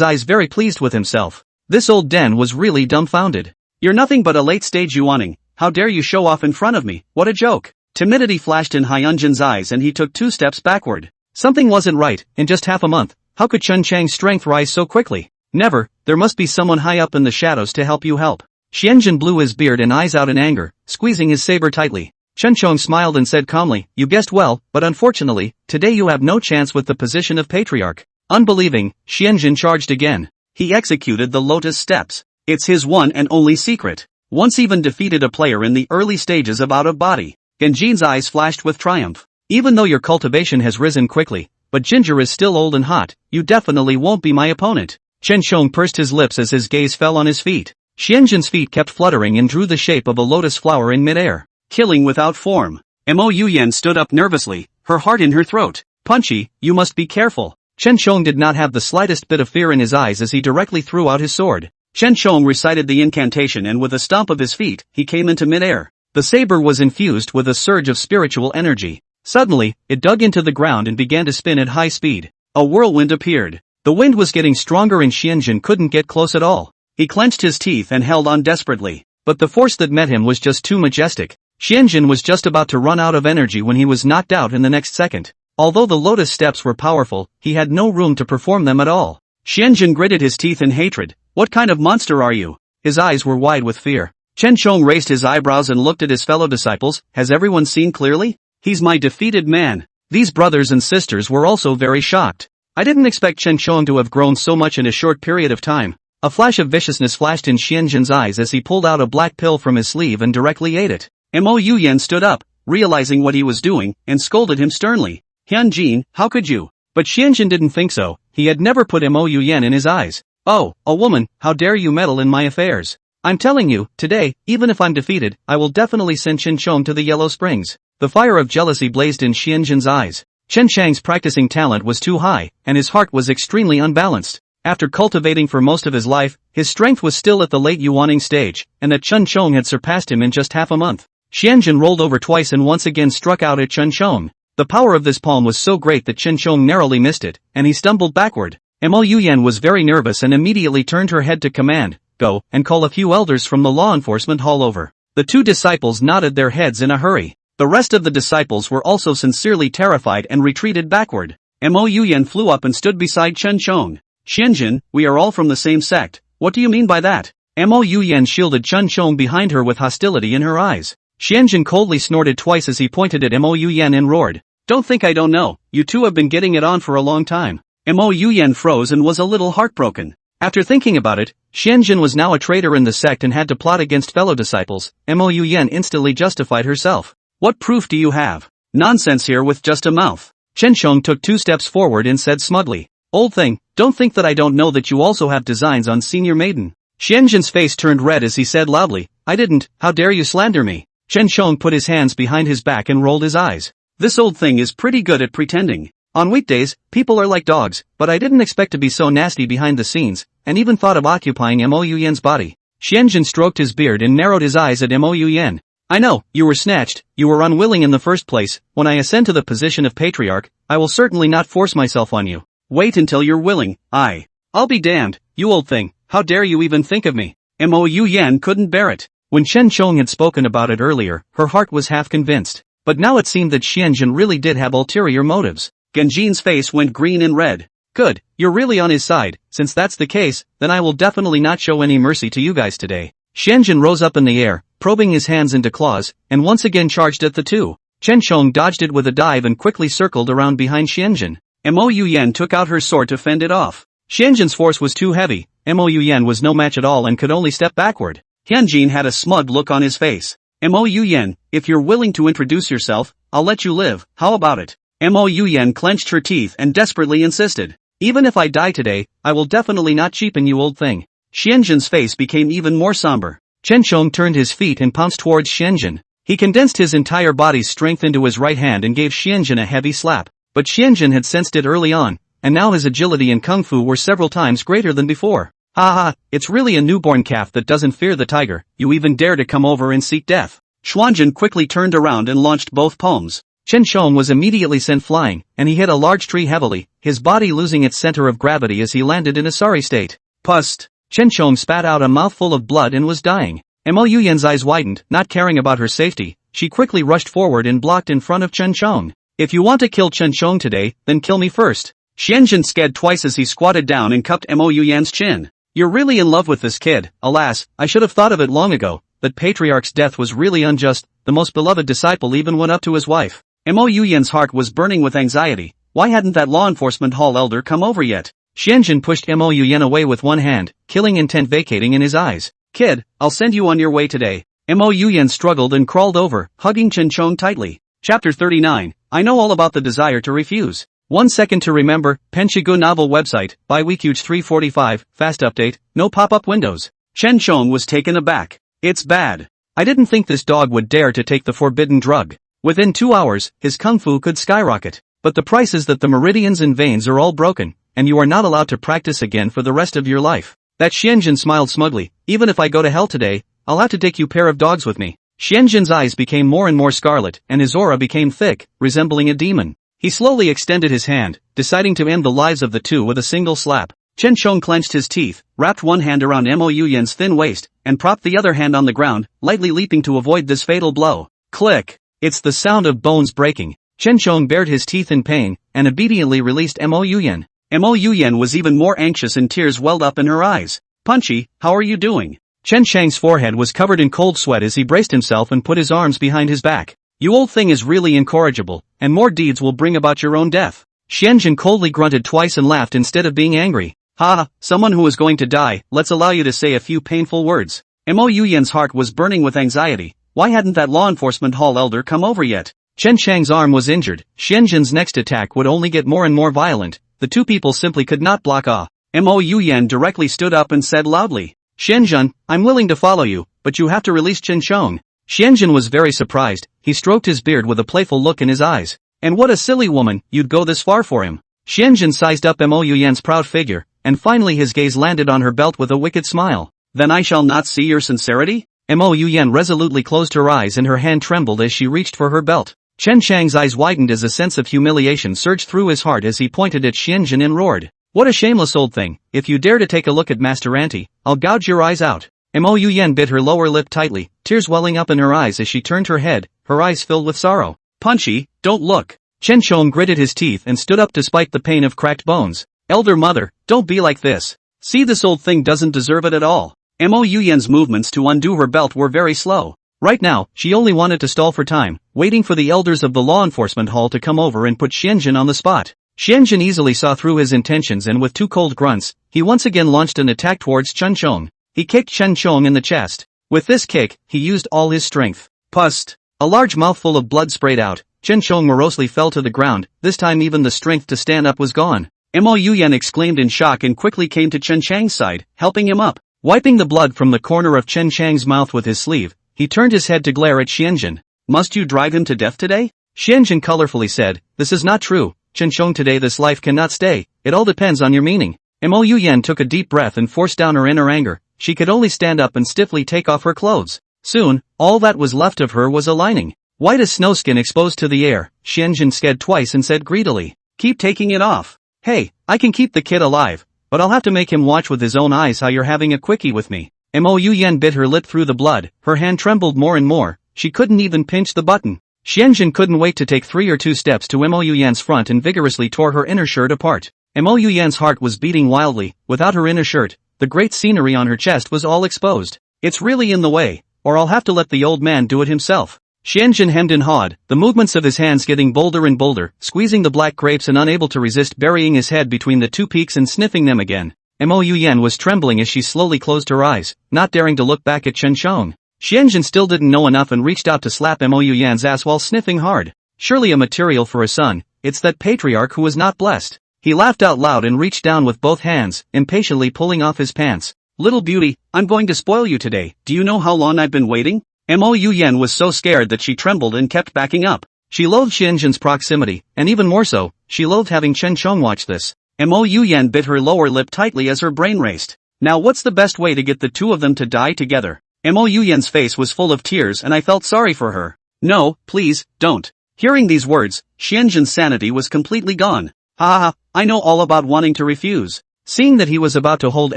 Speaker 2: eyes very pleased with himself. This old den was really dumbfounded. You're nothing but a late-stage Yuaning. How dare you show off in front of me? What a joke. Timidity flashed in Hyunjin's eyes and he took 2 steps backward. Something wasn't right. In just half a month, how could Chen Chang's strength rise so quickly? Never, there must be someone high up in the shadows to help you help. Xianjun blew his beard and eyes out in anger, squeezing his saber tightly. Chen Shong smiled and said calmly, you guessed well, but unfortunately, today you have no chance with the position of patriarch. Unbelieving, Xianjun charged again. He executed the lotus steps. It's his one and only secret. Once even defeated a player in the early stages of out-of-body. Genjin's eyes flashed with triumph. Even though your cultivation has risen quickly, but ginger is still old and hot, you definitely won't be my opponent. Chen Shong pursed his lips as his gaze fell on his feet. Xianjun's feet kept fluttering and drew the shape of a lotus flower in midair. Killing without form. Mo Yuyan stood up nervously, her heart in her throat. Punchy, you must be careful. Chen Shong did not have the slightest bit of fear in his eyes as he directly threw out his sword. Chen Shong recited the incantation and with a stomp of his feet, he came into midair. The saber was infused with a surge of spiritual energy. Suddenly, it dug into the ground and began to spin at high speed. A whirlwind appeared. The wind was getting stronger and Xianjun couldn't get close at all. He clenched his teeth and held on desperately. But the force that met him was just too majestic. Xianjun was just about to run out of energy when he was knocked out in the next second. Although the lotus steps were powerful, he had no room to perform them at all. Xianjun gritted his teeth in hatred. What kind of monster are you? His eyes were wide with fear. Chen Shong raised his eyebrows and looked at his fellow disciples. Has everyone seen clearly? He's my defeated man. These brothers and sisters were also very shocked. I didn't expect Chen Shong to have grown so much in a short period of time. A flash of viciousness flashed in Xianjun's eyes as he pulled out a black pill from his sleeve and directly ate it. Mo Yuyan stood up, realizing what he was doing, and scolded him sternly. Hyunjin, how could you? But Xianjun didn't think so. He had never put Mo Yuyan in his eyes. Oh, a woman, how dare you meddle in my affairs? I'm telling you, today, even if I'm defeated, I will definitely send Chen Shong to the Yellow Springs. The fire of jealousy blazed in Xianjun's eyes. Chen Chang's practicing talent was too high, and his heart was extremely unbalanced. After cultivating for most of his life, his strength was still at the late Yuaning stage, and that Chen Shong had surpassed him in just half a month. Xianjun rolled over twice and once again struck out at Chen Shong. The power of this palm was so great that Chen Shong narrowly missed it, and he stumbled backward. Mo Yuyan was very nervous and immediately turned her head to command, go, and call a few elders from the law enforcement hall over. The 2 disciples nodded their heads in a hurry. The rest of the disciples were also sincerely terrified and retreated backward. Mo Yuyan flew up and stood beside Chen Shong. Xianjun, we are all from the same sect. What do you mean by that? Mo Yuyan shielded Chen Shong behind her with hostility in her eyes. Xianjun coldly snorted twice as he pointed at Mo Yuyan and roared. Don't think I don't know, you two have been getting it on for a long time. Mo Yuyan froze and was a little heartbroken. After thinking about it, Xianjun was now a traitor in the sect and had to plot against fellow disciples. Mo Yuyan instantly justified herself. What proof do you have? Nonsense here with just a mouth. Chen Shong took 2 steps forward and said smugly. Old thing, don't think that I don't know that you also have designs on senior maiden. Xianjun's face turned red as he said loudly, I didn't, how dare you slander me? Chen Shong put his hands behind his back and rolled his eyes. This old thing is pretty good at pretending. On weekdays, people are like dogs, but I didn't expect to be so nasty behind the scenes, and even thought of occupying Mo Yuyen's body. Xianjun stroked his beard and narrowed his eyes at Mo Yuyen. I know, you were snatched, you were unwilling in the first place. When I ascend to the position of patriarch, I will certainly not force myself on you. Wait until you're willing. I'll be damned, you old thing, how dare you even think of me? Mo Yuyen couldn't bear it. When Chen Chong had spoken about it earlier, her heart was half convinced. But now it seemed that Xianjun really did have ulterior motives. Genjin's face went green and red. Good, you're really on his side. Since that's the case, then I will definitely not show any mercy to you guys today. Xianjun rose up in the air, probing his hands into claws, and once again charged at the two. Chen Chong dodged it with a dive and quickly circled around behind Xianjun. Mo Yuyen took out her sword to fend it off. Xianjun's force was too heavy. Mo Yuyen was no match at all and could only step backward. Tianjin had a smug look on his face. Mo Yuyen, if you're willing to introduce yourself, I'll let you live, how about it? Mo Yuyen clenched her teeth and desperately insisted. Even if I die today, I will definitely not cheapen you old thing. Xianjun's face became even more somber. Chen Chong turned his feet and pounced towards Xianjun. He condensed his entire body's strength into his right hand and gave Xianjun a heavy slap. But Xianjun had sensed it early on, and now his agility and kung fu were several times greater than before. Ha, it's really a newborn calf that doesn't fear the tiger. You even dare to come over and seek death. Xuanjun quickly turned around and launched both palms. Chen Chong was immediately sent flying, and he hit a large tree heavily, his body losing its center of gravity as he landed in a sorry state. Pust! Chen Chong spat out a mouthful of blood and was dying. Mo Yuyen's eyes widened, not caring about her safety. She quickly rushed forward and blocked in front of Chen Chong. If you want to kill Chen Chong today, then kill me first. Xianjun scared twice as he squatted down and cupped Mo Yuyen's chin. You're really in love with this kid. Alas, I should have thought of it long ago. That patriarch's death was really unjust. The most beloved disciple even went up to his wife. Mo Yuyen's heart was burning with anxiety. Why hadn't that law enforcement hall elder come over yet? Xianjun pushed Mo Yuyen away with one hand, killing intent vacating in his eyes. Kid, I'll send you on your way today. Mo Yuyen struggled and crawled over, hugging Chen Chong tightly. Chapter 39. I know all about the desire to refuse. 1 second to remember, Penshigu novel website, by Weekuge 345, fast update, no pop-up windows. Chen Chong was taken aback. It's bad. I didn't think this dog would dare to take the forbidden drug. Within 2 hours, his kung fu could skyrocket. But the price is that the meridians and veins are all broken, and you are not allowed to practice again for the rest of your life. That Xianjun smiled smugly. Even if I go to hell today, I'll have to take you pair of dogs with me. Xianjun's eyes became more and more scarlet, and his aura became thick, resembling a demon. He slowly extended his hand, deciding to end the lives of the two with a single slap. Chen Chong clenched his teeth, wrapped one hand around Mo Yuyen's thin waist, and propped the other hand on the ground, lightly leaping to avoid this fatal blow. Click! It's the sound of bones breaking. Chen Chong bared his teeth in pain, and obediently released Mo Yuyen. Mo Yuyen was even more anxious and tears welled up in her eyes. Punchy, how are you doing? Chen Chang's forehead was covered in cold sweat as he braced himself and put his arms behind his back. You old thing is really incorrigible, and more deeds will bring about your own death. Xianjun coldly grunted twice and laughed instead of being angry. Ha, someone who is going to die, let's allow you to say a few painful words. Mo Yuyen's heart was burning with anxiety. Why hadn't that law enforcement hall elder come over yet? Chen Chang's arm was injured. Xianjun's next attack would only get more and more violent. The two people simply could not block off. Mo Yuyen directly stood up and said loudly, Xianjun, I'm willing to follow you, but you have to release Chen Chong. Xianjun was very surprised. He stroked his beard with a playful look in his eyes. And what a silly woman, you'd go this far for him. Xianjun sized up Mo Yuyen's proud figure, and finally his gaze landed on her belt with a wicked smile. Then I shall not see your sincerity? Mo Yuyen resolutely closed her eyes and her hand trembled as she reached for her belt. Chen Chang's eyes widened as a sense of humiliation surged through his heart as he pointed at Xianjun and roared. What a shameless old thing, if you dare to take a look at Master Auntie, I'll gouge your eyes out. Mo Yuyen bit her lower lip tightly, tears welling up in her eyes as she turned her head, her eyes filled with sorrow. Punchy, don't look. Chen Chong gritted his teeth and stood up despite the pain of cracked bones. Elder mother, don't be like this. See, this old thing doesn't deserve it at all. Mo Yuyen's movements to undo her belt were very slow. Right now, she only wanted to stall for time, waiting for the elders of the law enforcement hall to come over and put Xianjun on the spot. Xianjun easily saw through his intentions and with 2 cold grunts, he once again launched an attack towards Chen Chong. He kicked Chen Chong in the chest. With this kick, he used all his strength. Pust! A large mouthful of blood sprayed out. Chen Chong morosely fell to the ground. This time even the strength to stand up was gone. Mo Yuyen exclaimed in shock and quickly came to Chen Chang's side, helping him up. Wiping the blood from the corner of Chen Chang's mouth with his sleeve, he turned his head to glare at Xianjun. Must you drive him to death today? Xianjun colorfully said, this is not true, Chen Chong, today this life cannot stay, it all depends on your meaning. Mo Yuyan took a deep breath and forced down her inner anger. She could only stand up and stiffly take off her clothes. Soon, all that was left of her was a lining. White as snowskin exposed to the air, Xianjun sked twice and said greedily, keep taking it off. Hey, I can keep the kid alive, but I'll have to make him watch with his own eyes how you're having a quickie with me. Mo Yuyan bit her lip through the blood, her hand trembled more and more, she couldn't even pinch the button. Xianjun couldn't wait to take 3 or 2 steps to Mo Yuyan's front and vigorously tore her inner shirt apart. Mo Yuyan's heart was beating wildly. Without her inner shirt, the great scenery on her chest was all exposed. It's really in the way, or I'll have to let the old man do it himself. Xianjun hemmed and hawed, the movements of his hands getting bolder and bolder, squeezing the black grapes and unable to resist burying his head between the 2 peaks and sniffing them again. Mo Yuyan was trembling as she slowly closed her eyes, not daring to look back at Chen Chong. Xianjun still didn't know enough and reached out to slap Mo Yuyan's ass while sniffing hard. Surely a material for a son, it's that patriarch who was not blessed. He laughed out loud and reached down with both hands, impatiently pulling off his pants. Little beauty, I'm going to spoil you today. Do you know how long I've been waiting? Mo Yuyan was so scared that she trembled and kept backing up. She loathed Xianjun's proximity, and even more so, she loathed having Chen Chong watch this. Mo Yuyan bit her lower lip tightly as her brain raced. Now what's the best way to get the 2 of them to die together? Mo Yuyan's face was full of tears and I felt sorry for her. No, please, don't. Hearing these words, Xianjun's sanity was completely gone. Ha ha, I know all about wanting to refuse. Seeing that he was about to hold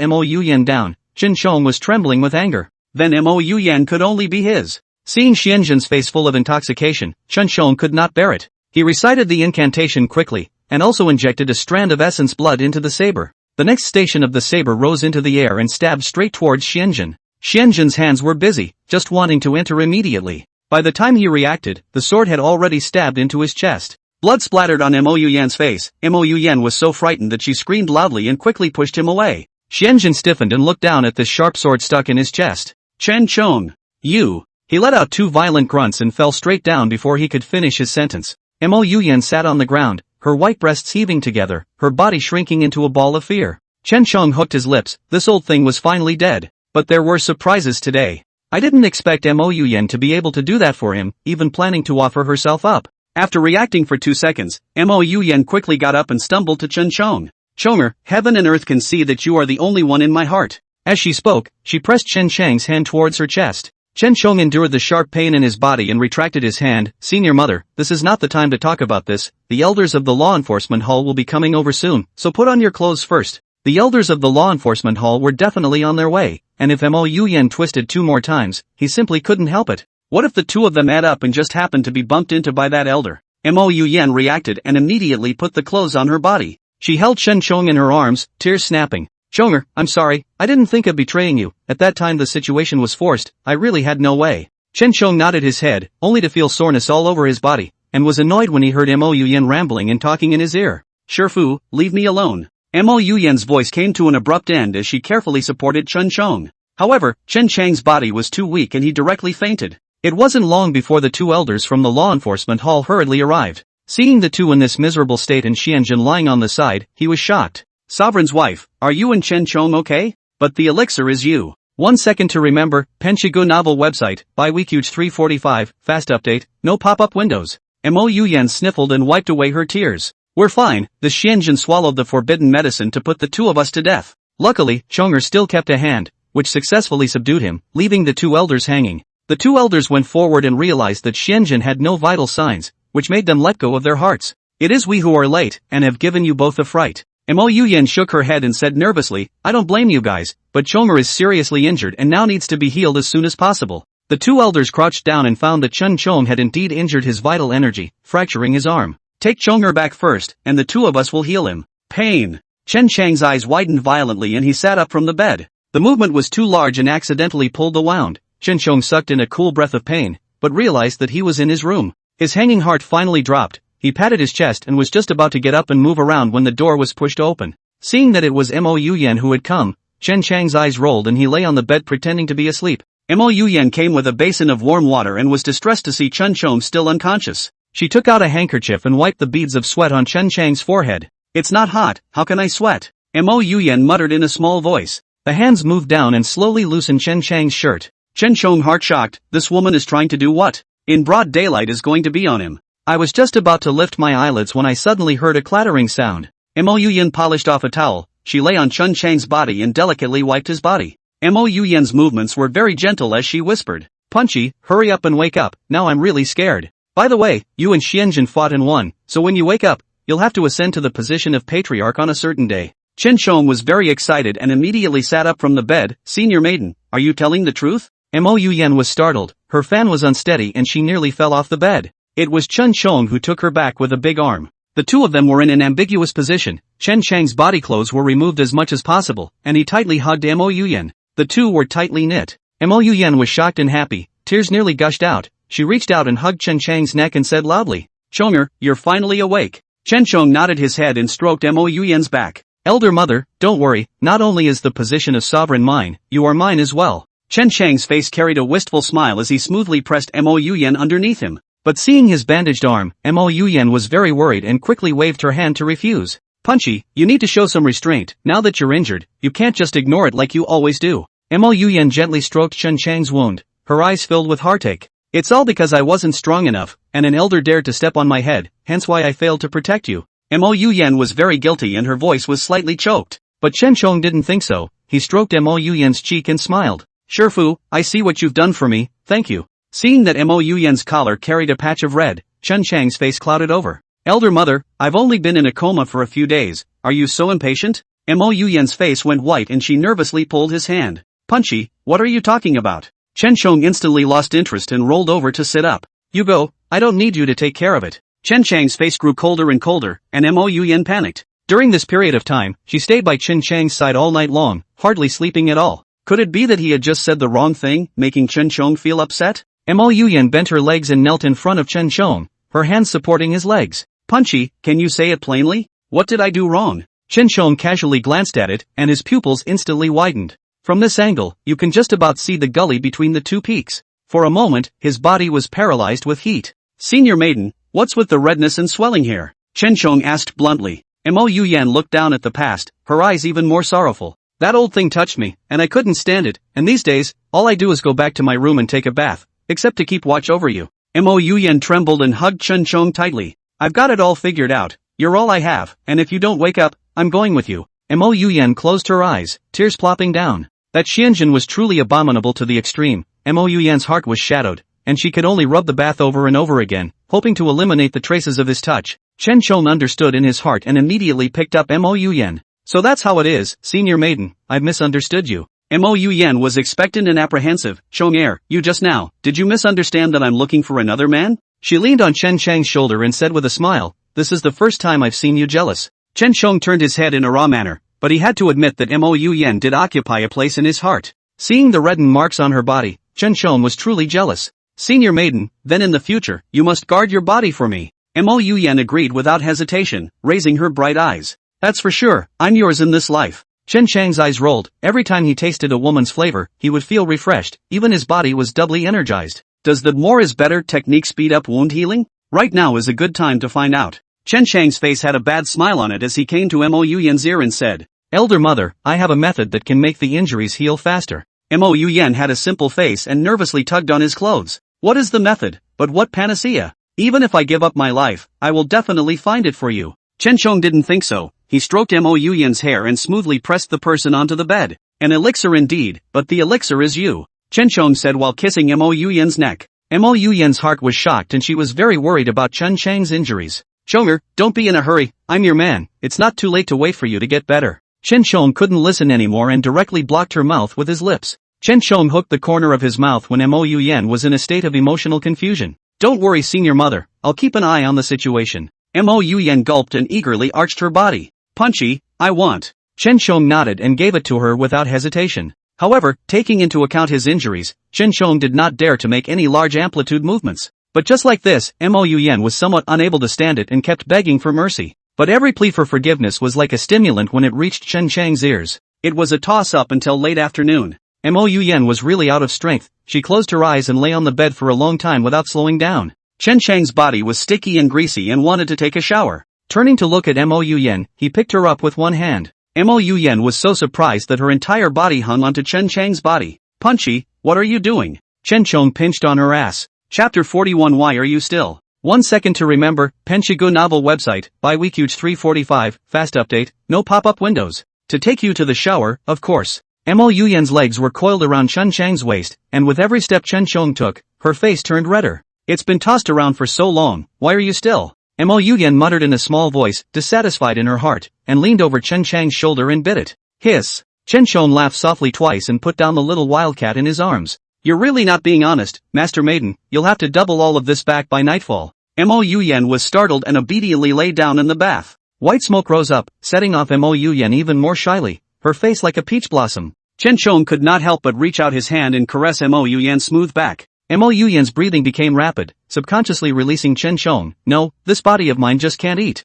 Speaker 2: Mo Yuyan down, Chen Chong was trembling with anger. Then Mo Yuyan could only be his. Seeing Xianjun's face full of intoxication, Chen Chong could not bear it. He recited the incantation quickly, and also injected a strand of essence blood into the saber. The next station of the saber rose into the air and stabbed straight towards Xianjun. Xianjun's hands were busy, just wanting to enter immediately. By the time he reacted, the sword had already stabbed into his chest. Blood splattered on Mo Yuyan's face. Mo Yuyan was so frightened that she screamed loudly and quickly pushed him away. Xianjun stiffened and looked down at this sharp sword stuck in his chest. Chen Chong. You. He let out 2 violent grunts and fell straight down before he could finish his sentence. Mo Yuyan sat on the ground, her white breasts heaving together, her body shrinking into a ball of fear. Chen Chong hooked his lips, this old thing was finally dead. But there were surprises today. I didn't expect Mo Yuyan to be able to do that for him, even planning to offer herself up. After reacting for 2 seconds, Mo Yuyan quickly got up and stumbled to Chen Chong. Chonger, heaven and earth can see that you are the only one in my heart. As she spoke, she pressed Chen Chang's hand towards her chest. Chen Chong endured the sharp pain in his body and retracted his hand. Senior mother, this is not the time to talk about this. The elders of the law enforcement hall will be coming over soon, so put on your clothes first. The elders of the law enforcement hall were definitely on their way, and if Mo Yuyan twisted 2 more times, he simply couldn't help it. What if the 2 of them add up and just happened to be bumped into by that elder? Mo Yuyan reacted and immediately put the clothes on her body. She held Chen Chong in her arms, tears snapping. Chonger, I'm sorry, I didn't think of betraying you. At that time the situation was forced, I really had no way. Chen Chong nodded his head, only to feel soreness all over his body, and was annoyed when he heard Mo Yuyan rambling and talking in his ear. Shifu, leave me alone. Mo Yuyan's voice came to an abrupt end as she carefully supported Chen Chong. However, Chen Chang's body was too weak and he directly fainted. It wasn't long before the 2 elders from the law enforcement hall hurriedly arrived. Seeing the 2 in this miserable state and Xianjun lying on the side, he was shocked. Sovereign's wife, are you and Chen Chong okay? But the elixir is you. 1 second to remember, Penchigu novel website, by Weekuge 345, fast update, no pop-up windows. Mo Yuyan sniffled and wiped away her tears. We're fine, the Xianjun swallowed the forbidden medicine to put the 2 of us to death. Luckily, Chonger still kept a hand, which successfully subdued him, leaving the 2 elders hanging. The 2 elders went forward and realized that Xianjun had no vital signs, which made them let go of their hearts. It is we who are late, and have given you both a fright. Mo Yuyan shook her head and said nervously, I don't blame you guys, but Chonger is seriously injured and now needs to be healed as soon as possible. The 2 elders crouched down and found that Chen Chong had indeed injured his vital energy, fracturing his arm. Take Chonger back first, and the 2 of us will heal him. Pain. Chen Chang's eyes widened violently and he sat up from the bed. The movement was too large and accidentally pulled the wound. Chen Chong sucked in a cool breath of pain, but realized that he was in his room. His hanging heart finally dropped. He patted his chest and was just about to get up and move around when the door was pushed open. Seeing that it was Mo Yuyan who had come, Chen Chang's eyes rolled and he lay on the bed pretending to be asleep. Mo Yuyan came with a basin of warm water and was distressed to see Chen Chong still unconscious. She took out a handkerchief and wiped the beads of sweat on Chen Chang's forehead. It's not hot, how can I sweat? Mo Yuyan muttered in a small voice.
Speaker 1: The hands moved down and slowly loosened Chen Chang's shirt.
Speaker 2: Chen Chong, heart shocked, this woman is trying to do what? In broad daylight is going to be on him.
Speaker 1: I was just about to lift my eyelids when I suddenly heard a clattering sound.
Speaker 2: Mo Yuyan polished off a towel. She lay on Chen Chang's body and delicately wiped his body. Mo Yuyan's movements were very gentle as she whispered,
Speaker 1: Punchy, hurry up and wake up, now I'm really scared. By the way, you and Xianjin fought and won, so when you wake up, you'll have to ascend to the position of patriarch on a certain day.
Speaker 2: Chen Chong was very excited and immediately sat up from the bed. Senior maiden, are you telling the truth?
Speaker 1: Mo Yuyan was startled, her fan was unsteady and she nearly fell off the bed. It was Chen Chong who took her back with a big arm. The two of them were in an ambiguous position. Chen Chang's body clothes were removed as much as possible, and he tightly hugged Mo Yuyan. The two were tightly knit. Mo Yuyan was shocked and happy, tears nearly gushed out. She reached out and hugged Chen Chang's neck and said loudly,
Speaker 2: Chonger, you're finally awake. Chen Chong nodded his head and stroked Mo Yuyan's back.
Speaker 1: Elder mother, don't worry, not only is the position of sovereign mine, you are mine as well.
Speaker 2: Chen Chang's face carried a wistful smile as he smoothly pressed Mo Yuyan underneath him.
Speaker 1: But seeing his bandaged arm, Mo Yuyan was very worried and quickly waved her hand to refuse. Punchy, you need to show some restraint, now that you're injured, you can't just ignore it like you always do. Mo Yuyan gently stroked Chen Chang's wound, her eyes filled with heartache. It's all because I wasn't strong enough, and an elder dared to step on my head, hence why I failed to protect you.
Speaker 2: Mo Yuyan was very guilty and her voice was slightly choked.
Speaker 1: But Chen Chong didn't think so, he stroked Mo Yuyan's cheek and smiled.
Speaker 2: Shifu, I see what you've done for me, thank you. Seeing that Mo Yuyan's collar carried a patch of red, Chen Chang's face clouded over. Elder mother, I've only been in a coma for a few days, are you so impatient? Mo Yuyan's face went white and she nervously pulled his hand. Punchy, what are you talking about? Chen Chong instantly lost interest and rolled over to sit up.
Speaker 1: You go, I don't need you to take care of it.
Speaker 2: Chen Chang's face grew colder and colder, and Mo Yuyan panicked.
Speaker 1: During this period of time, she stayed by Chen Chang's side all night long, hardly sleeping at all.
Speaker 2: Could it be that he had just said the wrong thing, making Chen Chong feel upset?
Speaker 1: Mo Yuyan bent her legs and knelt in front of Chen Chong, her hands supporting his legs.
Speaker 2: Punchy, can you say it plainly? What did I do wrong?
Speaker 1: Chen Chong casually glanced at it, and his pupils instantly widened. From this angle, you can just about see the gully between the two peaks. For a moment, his body was paralyzed with heat.
Speaker 2: Senior maiden, what's with the redness and swelling here? Chen Chong asked bluntly. Mo Yuyan looked down at the past, her eyes even more sorrowful. That old thing touched me, and I couldn't stand it, and these days, all I do is go back to my room and take a bath, except to keep watch over you. Mo Yuyan trembled and hugged Chen Chong tightly. I've got it all figured out, you're all I have, and if you don't wake up, I'm going with you.
Speaker 1: Mo Yuyan closed her eyes, tears plopping down. That Xianjin was truly abominable to the extreme. Mo Yuyan's heart was shadowed, and she could only rub the bath over and over again, hoping to eliminate the traces of his touch. Chen Chong understood in his heart and immediately picked up Mo Yuyan. So that's how it is, senior maiden, I've misunderstood you.
Speaker 2: Mo Yuyan was expectant and apprehensive. Chong you just now, did you misunderstand that I'm looking for another man?
Speaker 1: She leaned on Chen Chang's shoulder and said with a smile, this is the first time I've seen you jealous.
Speaker 2: Chen Chong turned his head in a raw manner, but he had to admit that Mo Yuyan did occupy a place in his heart.
Speaker 1: Seeing the reddened marks on her body, Chen Chong was truly jealous.
Speaker 2: Senior maiden, then in the future, you must guard your body for me. Mo Yuyan agreed without hesitation, raising her bright eyes. That's for sure, I'm yours in this life.
Speaker 1: Chen Chang's eyes rolled. Every time he tasted a woman's flavor, he would feel refreshed, even his body was doubly energized.
Speaker 2: Does the more is better technique speed up wound healing? Right now is a good time to find out. Chen Chang's face had a bad smile on it as he came to Mo Yuyan's ear and said,
Speaker 1: Elder mother, I have a method that can make the injuries heal faster.
Speaker 2: Mo Yuyan had a simple face and nervously tugged on his clothes. What is the method, but what panacea? Even if I give up my life, I will definitely find it for you. Chen Chong didn't think so. He stroked Mo Yuyan's hair and smoothly pressed the person onto the bed. An elixir indeed, but the elixir is you. Chen Chong said while kissing Mo Yuyan's neck.
Speaker 1: Mo Yuyan's heart was shocked and she was very worried about Chen Chang's injuries.
Speaker 2: Chonger, don't be in a hurry, I'm your man, it's not too late to wait for you to get better.
Speaker 1: Chen Chong couldn't listen anymore and directly blocked her mouth with his lips. Chen Chong hooked the corner of his mouth when Mo Yuyan was in a state of emotional confusion. Don't worry senior mother, I'll keep an eye on the situation.
Speaker 2: Mo Yuyan gulped and eagerly arched her body. Punchy, I want.
Speaker 1: Chen Chong nodded and gave it to her without hesitation. However, taking into account his injuries, Chen Chong did not dare to make any large amplitude movements. But just like this, Mo Yuyan was somewhat unable to stand it and kept begging for mercy. But every plea for forgiveness was like a stimulant when it reached Chen Chang's ears.
Speaker 2: It was a toss-up until late afternoon.
Speaker 1: Mo Yuyan was really out of strength. She closed her eyes and lay on the bed for a long time without slowing down.
Speaker 2: Chen Chang's body was sticky and greasy and wanted to take a shower.
Speaker 1: Turning to look at Mo Yuyan, he picked her up with one hand.
Speaker 2: Mo Yuyan was so surprised that her entire body hung onto Chen Chang's body. Punchy, what are you doing? Chen Chong pinched on her ass. Chapter 41. Why are you still? 1 second to remember. Penshigu novel website, by Weekuge 345, fast update, no pop-up windows. To take you to the shower, of course. Mo Yuyan's legs were coiled around Chen Chang's waist, and with every step Chen Chong took, her face turned redder. It's been tossed around for so long, why are you still? Mo Yuyan muttered in a small voice, dissatisfied in her heart, and leaned over Chen Chang's shoulder and bit it. Hiss. Chen Chong laughed softly twice and put down the little wildcat in his arms. You're really not being honest, Master Maiden, you'll have to double all of this back by nightfall. Mo Yuyan was startled and obediently lay down in the bath. White smoke rose up, setting off Mo Yuyan even more shyly, her face like a peach blossom. Chen Chong could not help but reach out his hand and caress Mo Yuyan's smooth back. Mo Yuyan's breathing became rapid, subconsciously releasing Chen Chong. No, this body of mine just can't eat.